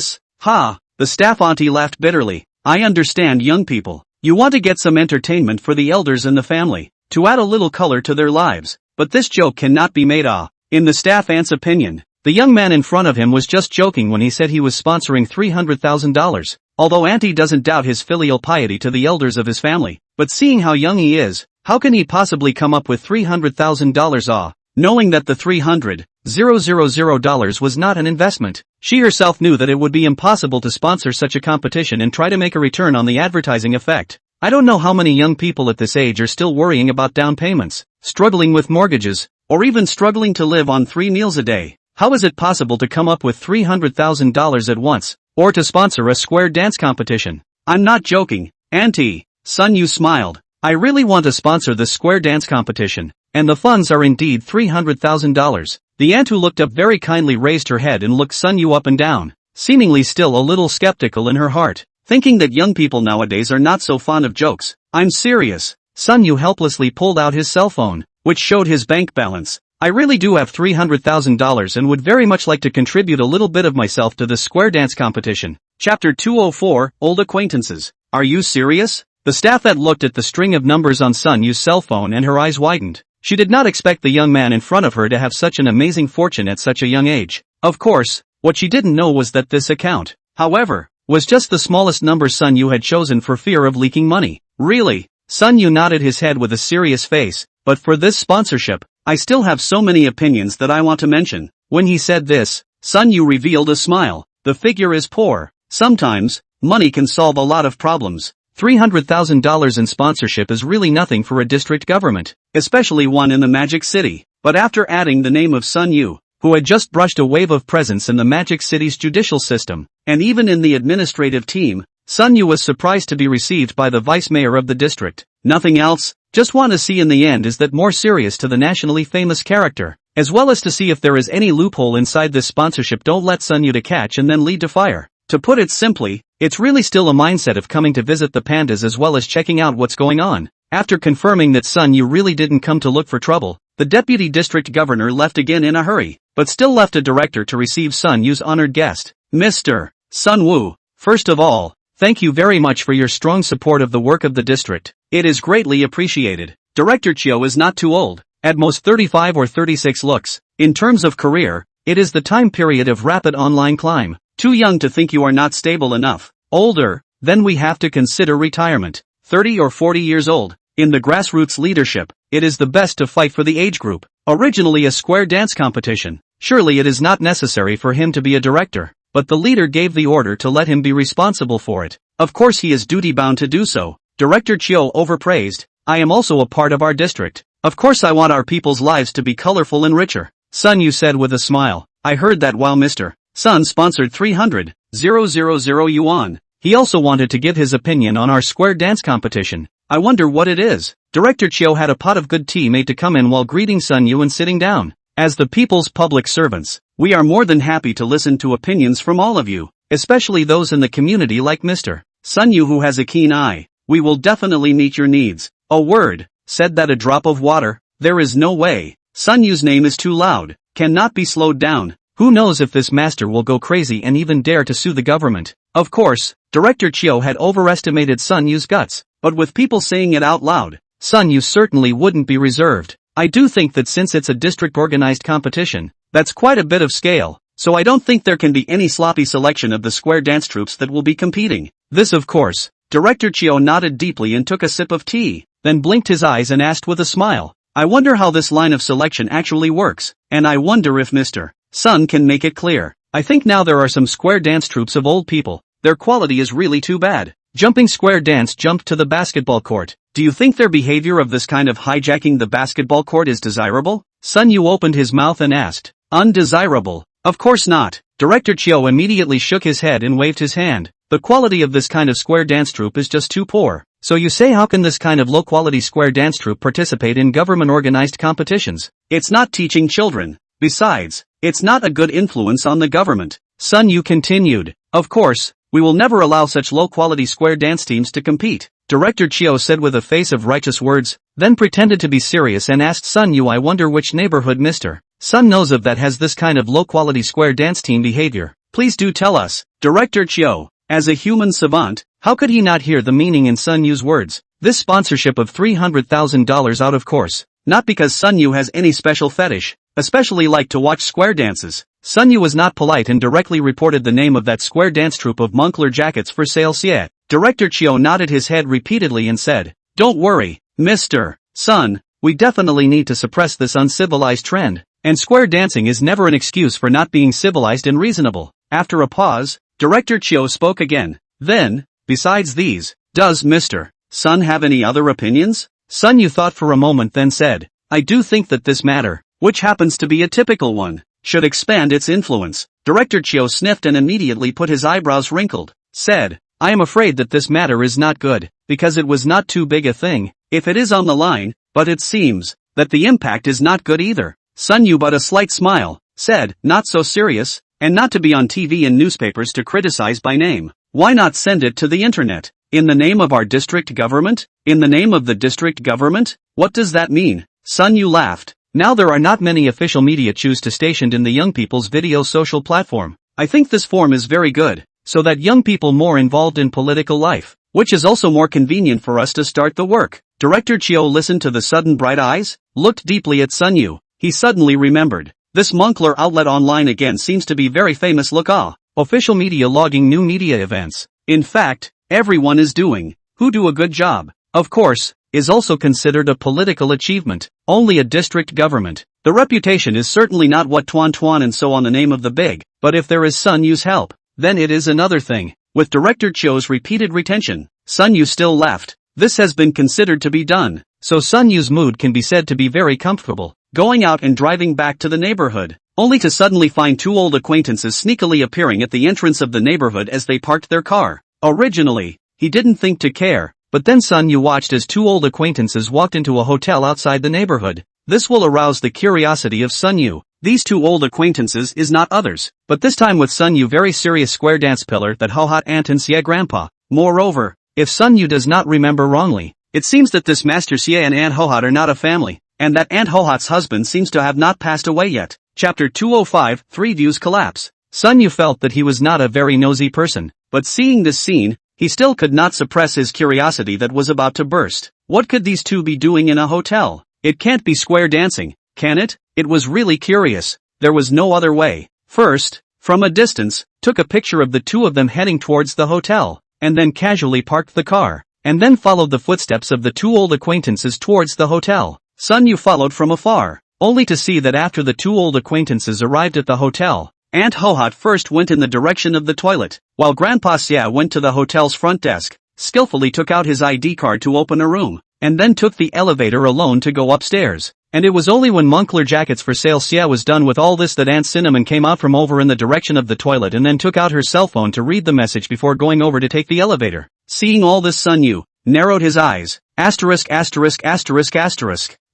staff auntie laughed bitterly. I understand, young people. You want to get some entertainment for the elders in the family, to add a little color to their lives, but this joke cannot be made in the staff ant's opinion. The young man in front of him was just joking when he said he was sponsoring $300,000, although Auntie doesn't doubt his filial piety to the elders of his family, but seeing how young he is, how can he possibly come up with $300,000 knowing that the $300,000 was not an investment? She herself knew that it would be impossible to sponsor such a competition and try to make a return on the advertising effect. I don't know how many young people at this age are still worrying about down payments, struggling with mortgages, or even struggling to live on 3 meals a day. How is it possible to come up with $300,000 at once, or to sponsor a square dance competition? I'm not joking, Auntie. Sunyu smiled. I really want to sponsor the square dance competition, and the funds are indeed $300,000. The aunt who looked up very kindly raised her head and looked Sunyu up and down, seemingly still a little skeptical in her heart, thinking that young people nowadays are not so fond of jokes. I'm serious. Sunyu helplessly pulled out his cell phone, which showed his bank balance. I really do have $300,000 and would very much like to contribute a little bit of myself to this square dance competition. Chapter 204, Old Acquaintances. Are you serious? The staff that looked at the string of numbers on Sunyu's cell phone and her eyes widened. She did not expect the young man in front of her to have such an amazing fortune at such a young age. Of course, what she didn't know was that this account, however, was just the smallest number Sun Yu had chosen for fear of leaking money. Really? Sun Yu nodded his head with a serious face, but for this sponsorship, I still have so many opinions that I want to mention. When he said this, Sun Yu revealed a smile. The figure is poor. Sometimes, money can solve a lot of problems. $300,000 in sponsorship is really nothing for a district government, especially one in the Magic City. But after adding the name of Sun Yu, who had just brushed a wave of presence in the Magic City's judicial system, and even in the administrative team, Sun Yu was surprised to be received by the vice mayor of the district. Nothing else, just want to see in the end is that more serious to the nationally famous character, as well as to see if there is any loophole inside this sponsorship. Don't let Sun Yu to catch and then lead to fire. To put it simply, it's really still a mindset of coming to visit the pandas as well as checking out what's going on. After confirming that Sun Yu really didn't come to look for trouble, the deputy district governor left again in a hurry, but still left a director to receive Sun Yu's honored guest. Mr. Sun Woo, first of all, thank you very much for your strong support of the work of the district. It is greatly appreciated. Director Chiu is not too old, at most 35 or 36 looks. In terms of career, it is the time period of rapid online climb. Too young to think you are not stable enough. Older, then we have to consider retirement. 30 or 40 years old. In the grassroots leadership, it is the best to fight for the age group. Originally a square dance competition. Surely it is not necessary for him to be a director, but the leader gave the order to let him be responsible for it. Of course he is duty-bound to do so. Director Chiu overpraised. I am also a part of our district. Of course I want our people's lives to be colorful and richer. Sun Yu said with a smile. I heard that while Mr. Sun sponsored 300,000 yuan. He also wanted to give his opinion on our square dance competition. I wonder what it is. Director Chiu had a pot of good tea made to come in while greeting Sun Yu and sitting down. As the people's public servants, we are more than happy to listen to opinions from all of you, especially those in the community like Mr. Sun Yu who has a keen eye. We will definitely meet your needs. A word, said that a drop of water. There is no way. Sun Yu's name is too loud, cannot be slowed down. Who knows if this master will go crazy and even dare to sue the government. Of course, Director Chiu had overestimated Sun Yu's guts, but with people saying it out loud, Sun Yu certainly wouldn't be reserved. I do think that since it's a district-organized competition, that's quite a bit of scale, so I don't think there can be any sloppy selection of the square dance troops that will be competing. This of course. Director Chiu nodded deeply and took a sip of tea, then blinked his eyes and asked with a smile, I wonder how this line of selection actually works, and I wonder if Mr. Sun can make it clear. I think now there are some square dance troops of old people. Their quality is really too bad. Jumping square dance jumped to the basketball court. Do you think their behavior of this kind of hijacking the basketball court is desirable? Sun Yu opened his mouth and asked. Undesirable? Of course not. Director Chiu immediately shook his head and waved his hand. The quality of this kind of square dance troupe is just too poor. So you say how can this kind of low-quality square dance troupe participate in government-organized competitions? It's not teaching children. Besides, it's not a good influence on the government. Sun Yu continued. Of course, we will never allow such low-quality square dance teams to compete. Director Chiu said with a face of righteous words, then pretended to be serious and asked Sun Yu I wonder which neighborhood Mr. Sun knows of that has this kind of low-quality square dance team behavior. Please do tell us. Director Chiu, as a human savant, how could he not hear the meaning in Sun Yu's words? This sponsorship of $300,000 out of course. Not because Sun Yu has any special fetish, especially like to watch square dances. Sun Yu was not polite and directly reported the name of that square dance troupe of Moncler jackets for sale. Xie. Director Chiu nodded his head repeatedly and said, don't worry, Mr. Sun, we definitely need to suppress this uncivilized trend, and square dancing is never an excuse for not being civilized and reasonable. After a pause, Director Chiu spoke again. Then, besides these, does Mr. Sun have any other opinions? Sun Yu thought for a moment then said, I do think that this matter, which happens to be a typical one, should expand its influence. Director Chiu sniffed and immediately put his eyebrows wrinkled, said, I am afraid that this matter is not good, because it was not too big a thing, if it is on the line, but it seems that the impact is not good either. Sun Yu but a slight smile, said, not so serious, and not to be on TV and newspapers to criticize by name. Why not send it to the internet? In the name of our district government? In the name of the district government? What does that mean? Sun Yu laughed. Now there are not many official media choose to stationed in the young people's video social platform. I think this form is very good, so that young people more involved in political life, which is also more convenient for us to start the work. Director Chiu listened to the sudden bright eyes, looked deeply at Sun Yu. He suddenly remembered. This Moncler outlet online again seems to be very famous. Look official media logging new media events. In fact, everyone is doing, who do a good job, of course, is also considered a political achievement, only a district government. The reputation is certainly not what Tuan and so on the name of the big, but if there is Sun Yu's help, then it is another thing. With Director Cho's repeated retention, Sun Yu still left. This has been considered to be done, so Sun Yu's mood can be said to be very comfortable, going out and driving back to the neighborhood, only to suddenly find two old acquaintances sneakily appearing at the entrance of the neighborhood as they parked their car. Originally, he didn't think to care, but then Sun Yu watched as two old acquaintances walked into a hotel outside the neighborhood. This will arouse the curiosity of Sun Yu. These two old acquaintances is not others, but this time with Sun Yu very serious square dance pillar that Ho Hot Aunt and Xie Grandpa. Moreover, if Sun Yu does not remember wrongly, it seems that this Master Xie and Aunt Ho Hot are not a family, and that Aunt Ho Hot's husband seems to have not passed away yet. Chapter 205, 3 Views Collapse. Sun Yu felt that he was not a very nosy person, but seeing this scene, he still could not suppress his curiosity that was about to burst. What could these two be doing in a hotel? It can't be square dancing, can it? It was really curious. There was no other way. First, from a distance, took a picture of the two of them heading towards the hotel, and then casually parked the car, and then followed the footsteps of the two old acquaintances towards the hotel. Sun Yu followed from afar, only to see that after the two old acquaintances arrived at the hotel, Aunt Ho Hot first went in the direction of the toilet, while Grandpa Xia went to the hotel's front desk, skillfully took out his ID card to open a room, and then took the elevator alone to go upstairs. And it was only when Moncler Jackets for Sale Xia was done with all this that Aunt Cinnamon came out from over in the direction of the toilet and then took out her cell phone to read the message before going over to take the elevator. Seeing all this, Sun Yu narrowed his eyes. Asterisk.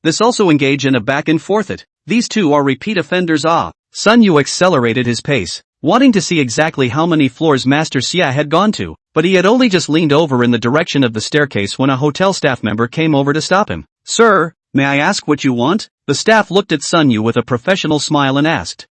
This also engage in a back and forth it. These two are repeat offenders. Sun Yu accelerated his pace, wanting to see exactly how many floors Master Xia had gone to, but he had only just leaned over in the direction of the staircase when a hotel staff member came over to stop him. Sir, may I ask what you want? The staff looked at Sun Yu with a professional smile and asked,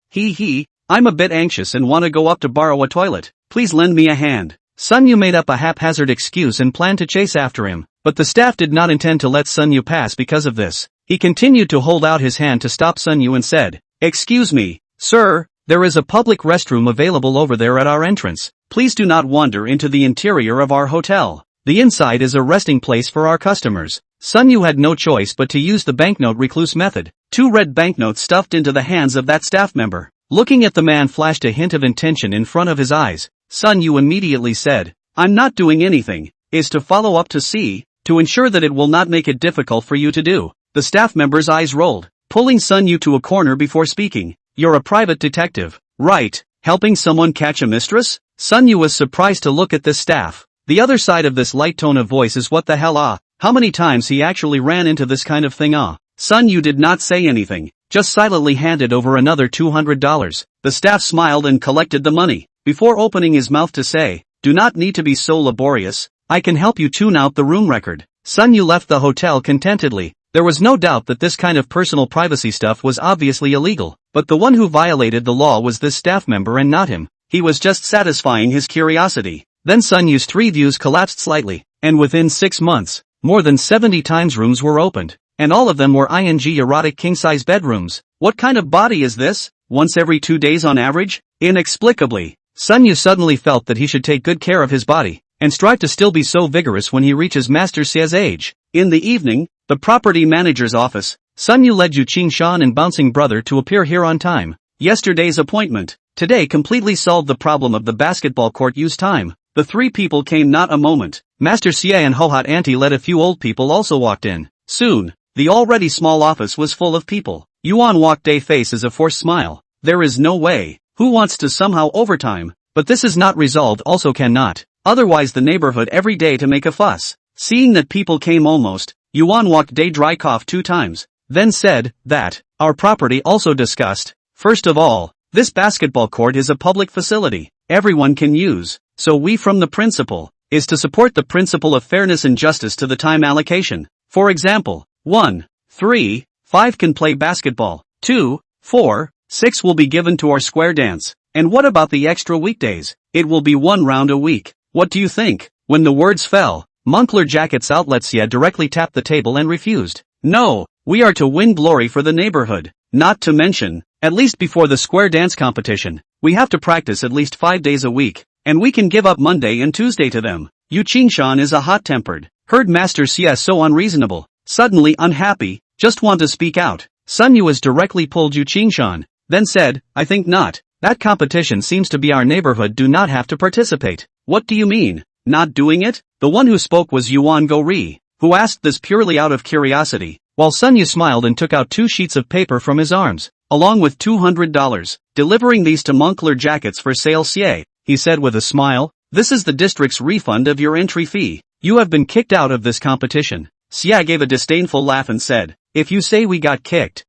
I'm a bit anxious and want to go up to borrow a toilet. Please lend me a hand. Sun Yu made up a haphazard excuse and planned to chase after him, but the staff did not intend to let Sun Yu pass because of this. He continued to hold out his hand to stop Sun Yu and said, Excuse me, sir, there is a public restroom available over there at our entrance. Please do not wander into the interior of our hotel. The inside is a resting place for our customers. Sun Yu had no choice but to use the banknote recluse method. 2 red banknotes stuffed into the hands of that staff member. Looking at the man flashed a hint of intention in front of his eyes. Sun Yu immediately said, I'm not doing anything, is to follow up to see, to ensure that it will not make it difficult for you to do. The staff member's eyes rolled, pulling Sun Yu to a corner before speaking. You're a private detective, right? Helping someone catch a mistress? Sun Yu was surprised to look at this staff. The other side of this light tone of voice is what the hell how many times he actually ran into this kind of thing Sun Yu did not say anything, just silently handed over another $200. The staff smiled and collected the money, before opening his mouth to say, do not need to be so laborious, I can help you tune out the room record. Sun Yu left the hotel contentedly. There was no doubt that this kind of personal privacy stuff was obviously illegal, but the one who violated the law was this staff member and not him. He was just satisfying his curiosity. Then Sun Yu's 3 views collapsed slightly, and within 6 months, more than 70 times rooms were opened, and all of them were erotic king-size bedrooms. What kind of body is this? Once every 2 days on average? Inexplicably, Sun Yu suddenly felt that he should take good care of his body, and strive to still be so vigorous when he reaches Master Xie's age. In the evening, the property manager's office, Sun Yu led Yu Qingshan and Bouncing Brother to appear here on time. Yesterday's appointment, today completely solved the problem of the basketball court use time. The 3 people came not a moment. Master Xie and Ho Hot Auntie led a few old people also walked in. Soon, the already small office was full of people. Yuan walked a face as a forced smile. There is no way. Who wants to somehow overtime? But this is not resolved also cannot. Otherwise the neighborhood every day to make a fuss. Seeing that people came almost, Yuan walked day dry cough 2 times, then said, that, our property also discussed. First of all, this basketball court is a public facility, everyone can use, so we from the principle, is to support the principle of fairness and justice to the time allocation. For example, 1, 3, 5 can play basketball, 2, 4, 6 will be given to our square dance. And what about the extra weekdays? It will be 1 round a week. What do you think? When the words fell, Moncler Jackets Outlet Xia directly tapped the table and refused. No, we are to win glory for the neighborhood, not to mention, at least before the square dance competition, we have to practice at least 5 days a week, and we can give up Monday and Tuesday to them. Yu Qingshan is a hot-tempered, heard Master Xie so unreasonable, suddenly unhappy, just want to speak out. Sun Yu has directly pulled Yu Qingshan, then said, I think not. That competition seems to be our neighborhood do not have to participate. What do you mean, not doing it? The one who spoke was Yuan Go-ri, who asked this purely out of curiosity, while Sun Yu smiled and took out 2 sheets of paper from his arms, along with $200. Delivering these to Moncler Jackets for sale Xie, he said with a smile, this is the district's refund of your entry fee. You have been kicked out of this competition. Xie gave a disdainful laugh and said, if you say we got kicked,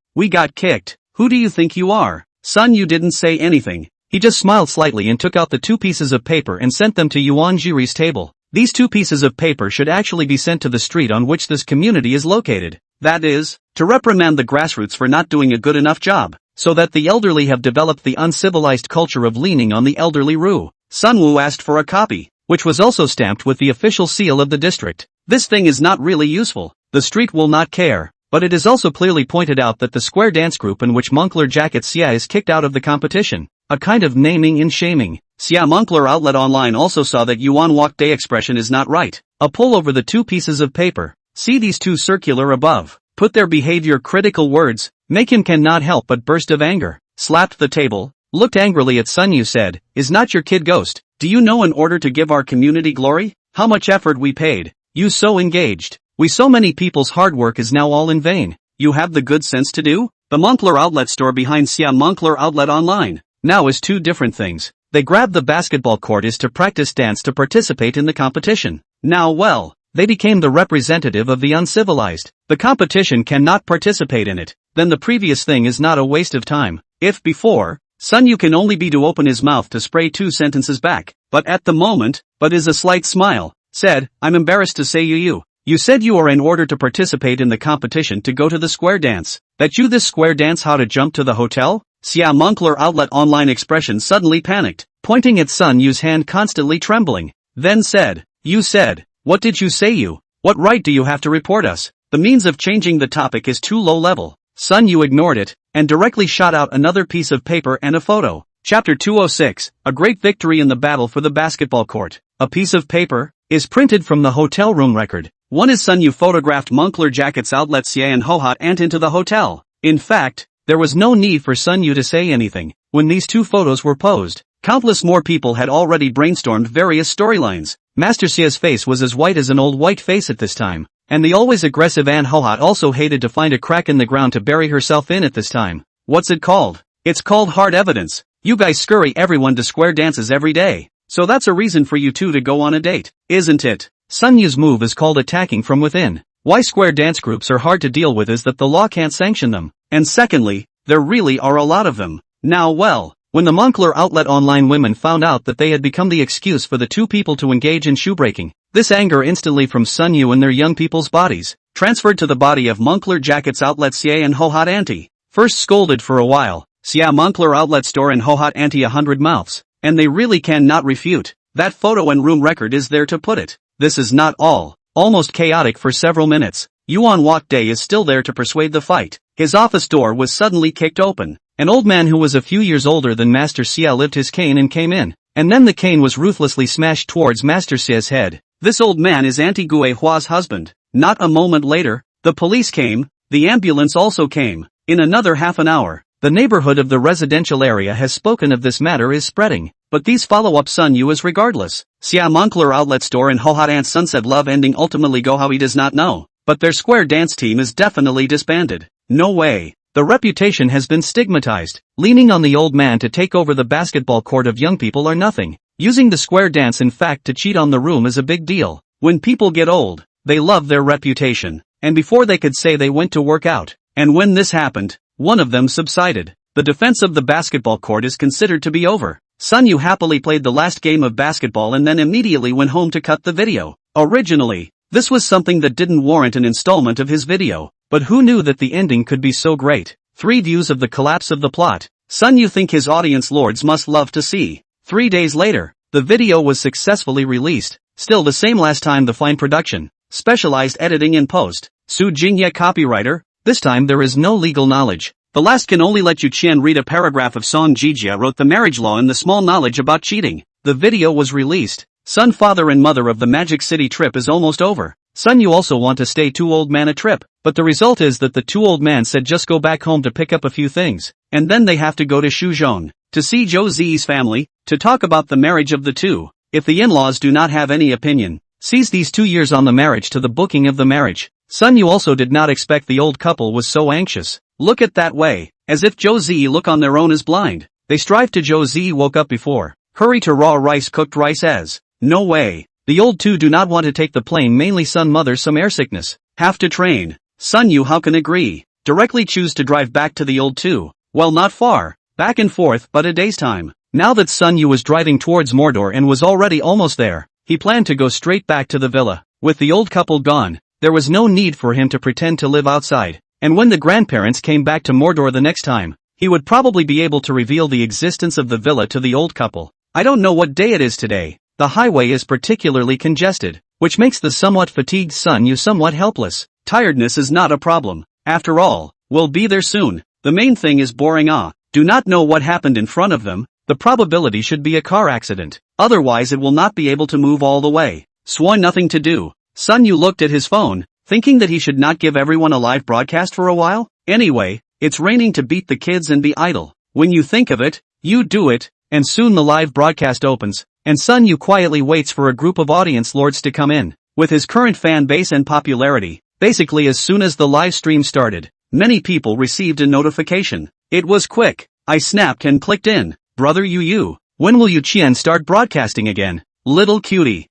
who do you think you are? Sun Yu didn't say anything, he just smiled slightly and took out the 2 pieces of paper and sent them to Yuan Jiri's table. These 2 pieces of paper should actually be sent to the street on which this community is located. That is, to reprimand the grassroots for not doing a good enough job, so that the elderly have developed the uncivilized culture of leaning on the elderly Ru. Sun Wu asked for a copy, which was also stamped with the official seal of the district. This thing is not really useful, the street will not care. But it is also clearly pointed out that the square dance group in which Moncler Jackets Xia is kicked out of the competition. A kind of naming and shaming. Xia Moncler Outlet Online also saw that Yuan Walk Day expression is not right. A pull over the 2 pieces of paper. See these 2 circular above. Put their behavior critical words. Make him cannot help but burst of anger. Slapped the table. Looked angrily at Sun Yu said, is not your kid ghost? Do you know in order to give our community glory, how much effort we paid? You so engaged. We so many people's hard work is now all in vain. You have the good sense to do? The Moncler outlet store behind Xia Moncler Outlet Online now is 2 different things. They grabbed the basketball court is to practice dance to participate in the competition. Now well, they became the representative of the uncivilized. The competition cannot participate in it. Then the previous thing is not a waste of time. If before, Sun Yu can only be to open his mouth to spray 2 sentences back. But at the moment, but is a slight smile, said, I'm embarrassed to say You said you are in order to participate in the competition to go to the square dance. That you this square dance how to jump to the hotel? Xia Moncler Outlet Online expression suddenly panicked, pointing at Sun Yu's hand constantly trembling. Then said, you said, what did you say you? What right do you have to report us? The means of changing the topic is too low level. Sun Yu ignored it, and directly shot out another piece of paper and a photo. Chapter 206, A Great Victory in the Battle for the Basketball Court. A piece of paper is printed from the hotel room record. One is Sun Yu photographed Moncler Jackets Outlet Xie and Hohot Ant into the hotel. In fact, there was no need for Sun Yu to say anything. When these 2 photos were posed, countless more people had already brainstormed various storylines. Master Xie's face was as white as an old white face at this time, and the always aggressive An Hohot also hated to find a crack in the ground to bury herself in at this time. What's it called? It's called hard evidence. You guys scurry everyone to square dances every day. So that's a reason for you 2 to go on a date, isn't it? Sun Yu's move is called attacking from within. Why square dance groups are hard to deal with is that the law can't sanction them. And secondly, there really are a lot of them. Now well, when the Moncler Outlet Online women found out that they had become the excuse for the 2 people to engage in shoebreaking, this anger instantly from Sun Yu and their young people's bodies, transferred to the body of Moncler Jackets Outlet Xie and Hohot Auntie. First scolded for a while, Xia Moncler Outlet Store and Hohot Auntie 100 mouths, and they really cannot refute. That photo and room record is there to put it. This is not all. Almost chaotic for several minutes. Yuan Walk Day is still there to persuade the fight. His office door was suddenly kicked open. An old man who was a few years older than Master Xia lifted his cane and came in. And then the cane was ruthlessly smashed towards Master Xia's head. This old man is Auntie Gue Hua's husband. Not a moment later, the police came, the ambulance also came. In another half an hour, the neighborhood of the residential area has spoken of this matter is spreading. But these follow-up Sun Yu is regardless. Xia Moncler Outlet Store and Hohot Ant Sunset Love ending ultimately go how he does not know. But their square dance team is definitely disbanded. No way. The reputation has been stigmatized. Leaning on the old man to take over the basketball court of young people are nothing. Using the square dance in fact to cheat on the room is a big deal. When people get old, they love their reputation. And before they could say they went to work out. And when this happened, one of them subsided. The defense of the basketball court is considered to be over. Sun Yu happily played the last game of basketball and then immediately went home to cut the video. Originally, this was something that didn't warrant an installment of his video, but who knew that the ending could be so great? 3 views of the collapse of the plot. Sun Yu think his audience lords must love to see. 3 days later, the video was successfully released. Still the same last time the fine production, specialized editing and post. Su Jingye copywriter, this time there is no legal knowledge. The last can only let you Qian read a paragraph of Song Jijia wrote the marriage law and the small knowledge about cheating. The video was released. Son, father and mother of the Magic City trip is almost over. Son, you also want to stay 2 old man a trip, but the result is that the 2 old man said just go back home to pick up a few things, and then they have to go to Shuzhong, to see Zhou Ziyi's family, to talk about the marriage of the two. If the in-laws do not have any opinion, seize these 2 years on the marriage to the booking of the marriage. Son, you also did not expect the old couple was so anxious. Look at that way, as if Zhou Ziyi look on their own as blind. They strive to Zhou Ziyi woke up before. Hurry to raw rice cooked rice as. No way. The old two do not want to take the plane, mainly son, mother some air sickness. Have to train. Son, you how can agree? Directly choose to drive back to the old two. Well, not far. Back and forth but a day's time. Now that Sun Yu was driving towards Mordor and was already almost there, he planned to go straight back to the villa. With the old couple gone, there was no need for him to pretend to live outside. And when the grandparents came back to Mordor the next time, he would probably be able to reveal the existence of the villa to the old couple. I don't know what day it is today. The highway is particularly congested, which makes the somewhat fatigued Sun Yu somewhat helpless. Tiredness is not a problem. After all, we'll be there soon. The main thing is boring. Do not know what happened in front of them. The probability should be a car accident. Otherwise it will not be able to move all the way. Swan, nothing to do. Sun Yu looked at his phone, thinking that he should not give everyone a live broadcast for a while. Anyway, it's raining to beat the kids and be idle. When you think of it, you do it, and soon the live broadcast opens. And Sun Yu quietly waits for a group of audience lords to come in. With his current fan base and popularity, basically as soon as the live stream started, many people received a notification. It was quick. I snapped and clicked in. Brother Yu, when will Yu Qian start broadcasting again? Little cutie.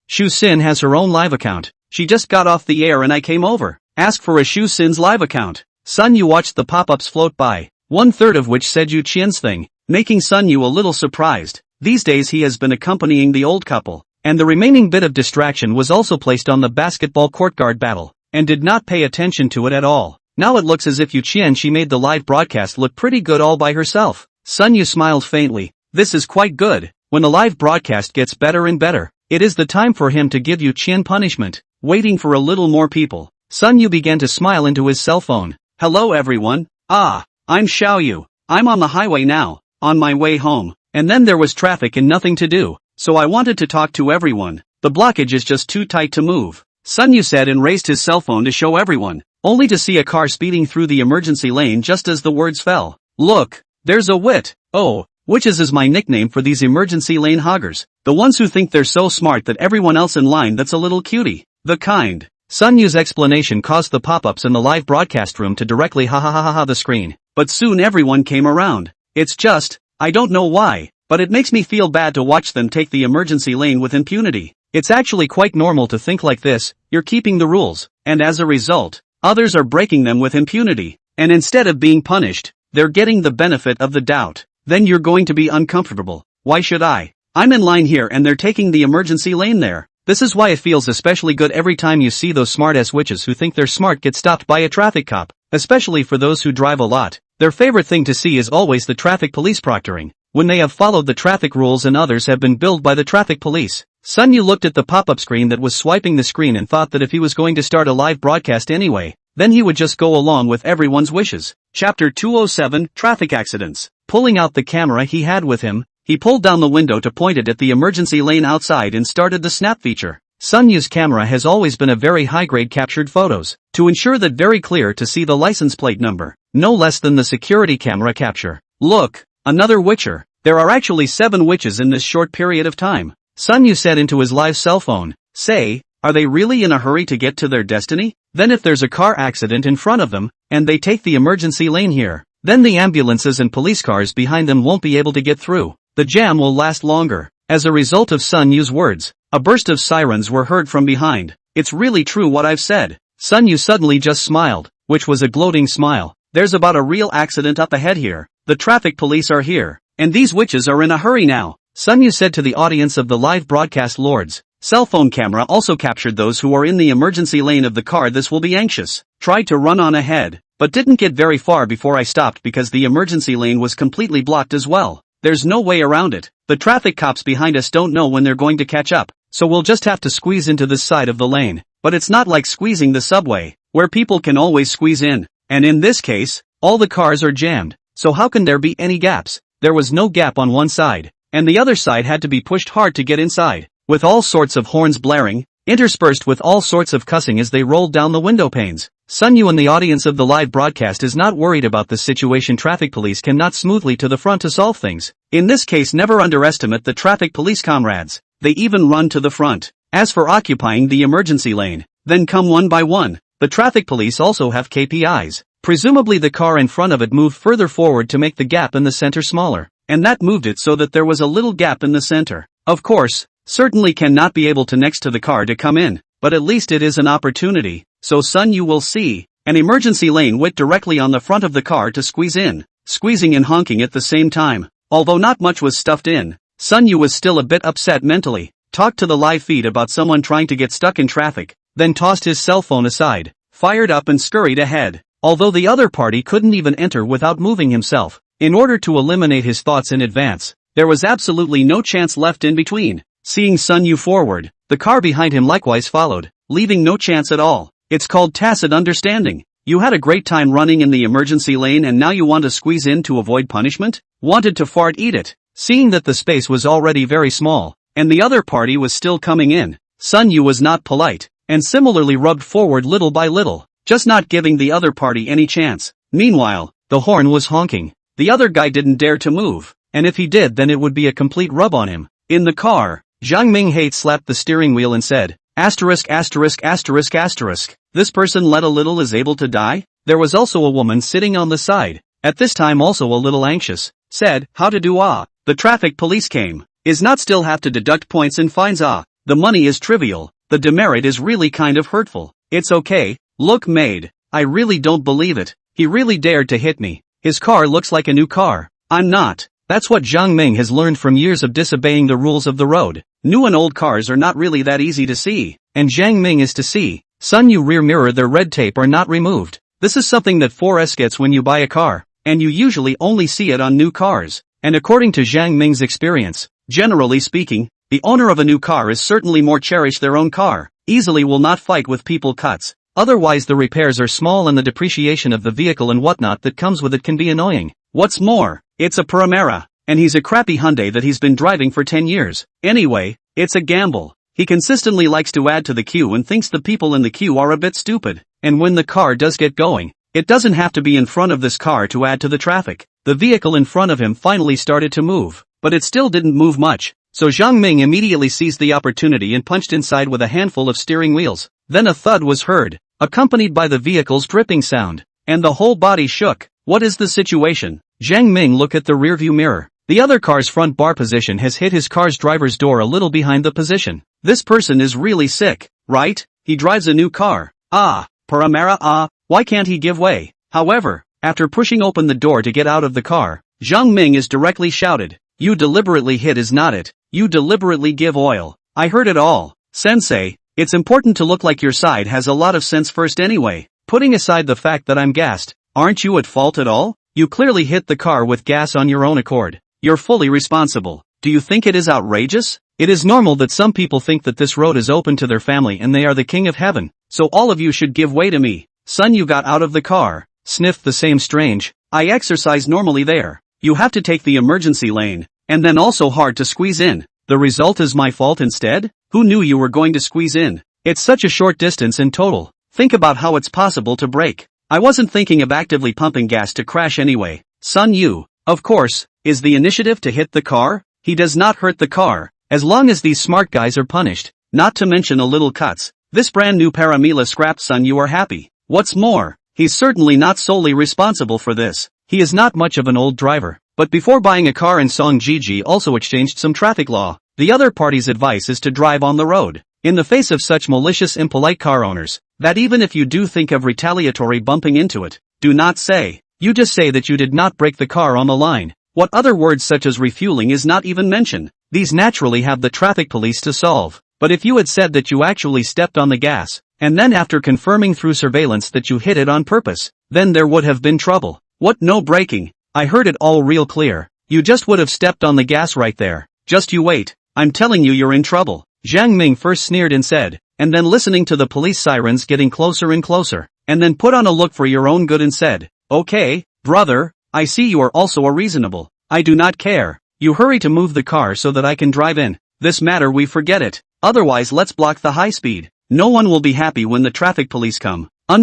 Shu Sin has her own live account. She just got off the air and I came over. Ask for a Shu Sin's live account. Sun Yu watched the pop-ups float by, 1/3 of which said Yu Qian's thing, making Sun Yu a little surprised. These days he has been accompanying the old couple, and the remaining bit of distraction was also placed on the basketball court guard battle, and did not pay attention to it at all. Now it looks as if Yu Qian she made the live broadcast look pretty good all by herself. Sun Yu smiled faintly. This is quite good. When the live broadcast gets better and better, it is the time for him to give Yu Qian punishment. Waiting for a little more people, Sun Yu began to smile into his cell phone. Hello everyone. I'm Xiao Yu. I'm on the highway now, on my way home. And then there was traffic and nothing to do, so I wanted to talk to everyone. The blockage is just too tight to move. Sun Yu said and raised his cell phone to show everyone, only to see a car speeding through the emergency lane just as the words fell. Look, there's a wit. Oh, witches is my nickname for these emergency lane hoggers. The ones who think they're so smart that everyone else in line that's a little cutie. The kind. Sun Yu's explanation caused the pop-ups in the live broadcast room to directly ha the screen. But soon everyone came around. It's just, I don't know why, but it makes me feel bad to watch them take the emergency lane with impunity. It's actually quite normal to think like this, you're keeping the rules, and as a result, others are breaking them with impunity. And instead of being punished, they're getting the benefit of the doubt. Then you're going to be uncomfortable. Why should I? I'm in line here and they're taking the emergency lane there. This is why it feels especially good every time you see those smart-ass witches who think they're smart get stopped by a traffic cop, especially for those who drive a lot. Their favorite thing to see is always the traffic police proctoring, when they have followed the traffic rules and others have been billed by the traffic police. Sun Yu looked at the pop-up screen that was swiping the screen and thought that if he was going to start a live broadcast anyway, then he would just go along with everyone's wishes. Chapter 207, Traffic Accidents. Pulling out the camera he had with him, he pulled down the window to point it at the emergency lane outside and started the snap feature. Sun Yu's camera has always been a very high-grade captured photos, to ensure that very clear to see the license plate number, no less than the security camera capture. Look, another witcher. There are actually 7 witches in this short period of time. Sun Yu said into his live cell phone. Say, are they really in a hurry to get to their destiny? Then if there's a car accident in front of them, and they take the emergency lane here, then the ambulances and police cars behind them won't be able to get through. The jam will last longer. As a result of Sun Yu's words, a burst of sirens were heard from behind. It's really true what I've said. Sun Yu suddenly just smiled, which was a gloating smile. There's about a real accident up ahead here. The traffic police are here, and these witches are in a hurry now. Sun Yu said to the audience of the live broadcast lords. Cell phone camera also captured those who are in the emergency lane of the car. This will be anxious. Tried to run on ahead, but didn't get very far before I stopped because the emergency lane was completely blocked as well. There's no way around it. The traffic cops behind us don't know when they're going to catch up, so we'll just have to squeeze into this side of the lane. But it's not like squeezing the subway, where people can always squeeze in. And in this case, All the cars are jammed, so how can there be any gaps? There was no gap on one side, and the other side had to be pushed hard to get inside, with all sorts of horns blaring, interspersed with all sorts of cussing as they rolled down the window panes. Sun Yu and the audience of the live broadcast is not worried about this situation. Traffic police cannot smoothly to the front to solve things. In this case, never underestimate the traffic police comrades. They even run to the front. As for occupying the emergency lane, then come one by one. The traffic police also have KPIs. Presumably the car in front of it moved further forward to make the gap in the center smaller, and that moved it so that there was a little gap in the center. Of course, certainly cannot be able to next to the car to come in, but at least it is an opportunity. So Sun Yu will see an emergency lane width directly on the front of the car to squeeze in, squeezing and honking at the same time. Although not much was stuffed in, Sun Yu was still a bit upset mentally. Talked to the live feed about someone trying to get stuck in traffic, then tossed his cell phone aside, fired up and scurried ahead. Although the other party couldn't even enter without moving himself, in order to eliminate his thoughts in advance, there was absolutely no chance left in between. Seeing Sun Yu forward, the car behind him likewise followed, leaving no chance at all. It's called tacit understanding. You had a great time running in the emergency lane and now you want to squeeze in to avoid punishment? Wanted to fart, eat it. Seeing that the space was already very small, and the other party was still coming in, Sun Yu was not polite, and similarly rubbed forward little by little, just not giving the other party any chance. Meanwhile, the horn was honking. The other guy didn't dare to move, and if he did then it would be a complete rub on him. In the car, Zhang Ming slapped the steering wheel and said, asterisk asterisk asterisk asterisk. This person let a little is able to die? There was also a woman sitting on the side, at this time also a little anxious, said, how to do ah. The traffic police came. Is not still have to deduct points and fines ah. The money is trivial, the demerit is really kind of hurtful. It's okay, look made. I really don't believe it. He really dared to hit me. His car looks like a new car. I'm not. That's what Zhang Ming has learned from years of disobeying the rules of the road. New and old cars are not really that easy to see, and Zhang Ming is to see. Sun Yu rear mirror, their red tape are not removed. This is something that 4S gets when you buy a car, and you usually only see it on new cars. And according to Zhang Ming's experience, generally speaking, the owner of a new car is certainly more cherish their own car, easily will not fight with people cuts. Otherwise the repairs are small and the depreciation of the vehicle and whatnot that comes with it can be annoying. What's more, it's a Primera, and he's a crappy Hyundai that he's been driving for 10 years. Anyway, it's a gamble. He consistently likes to add to the queue and thinks the people in the queue are a bit stupid. And when the car does get going, it doesn't have to be in front of this car to add to the traffic. The vehicle in front of him finally started to move, but it still didn't move much. So Zhang Ming immediately seized the opportunity and punched inside with a handful of steering wheels. Then a thud was heard, accompanied by the vehicle's dripping sound, and the whole body shook. What is the situation? Zhang Ming looked at the rearview mirror. The other car's front bar position has hit his car's driver's door a little behind the position. This person is really sick, right? He drives a new car. Ah, Paramera ah, why can't he give way? However, after pushing open the door to get out of the car, Zhang Ming is directly shouted, you deliberately hit is not it, you deliberately give oil. I heard it all. Sensei, it's important to look like your side has a lot of sense first anyway. Putting aside the fact that I'm gassed, aren't you at fault at all? You clearly hit the car with gas on your own accord. You're fully responsible. Do you think it is outrageous? It is normal that some people think that this road is open to their family and they are the king of heaven, so all of you should give way to me. Son, you got out of the car, sniffed the same strange. I exercise normally there. You have to take the emergency lane, and then also hard to squeeze in. The result is my fault instead? Who knew you were going to squeeze in? It's such a short distance in total. Think about how it's possible to brake. I wasn't thinking of actively pumping gas to crash anyway. Son, you, of course, is the initiative to hit the car? He does not hurt the car, as long as these smart guys are punished, not to mention a little cuts. This brand new Paramila scrapped, son, you are happy. What's more, he's certainly not solely responsible for this. He is not much of an old driver, but before buying a car in Song Gigi also exchanged some traffic law. The other party's advice is to drive on the road, in the face of such malicious impolite car owners, that even if you do think of retaliatory bumping into it, do not say. You just say that you did not break the car on the line. What other words such as refueling is not even mentioned. These naturally have the traffic police to solve. But if you had said that you actually stepped on the gas, and then after confirming through surveillance that you hit it on purpose, then there would have been trouble. What, no braking? I heard it all real clear. You just would have stepped on the gas right there. Just you wait. I'm telling you, you're in trouble. Zhang Ming first sneered and said, and then listening to the police sirens getting closer and closer, and then put on a look for your own good and said, okay, Brother, I see you are also a reasonable. I do not care. You hurry to move the car so that I can drive in. This matter we forget it. Otherwise let's block the high speed. No one will be happy when the traffic police come. _______.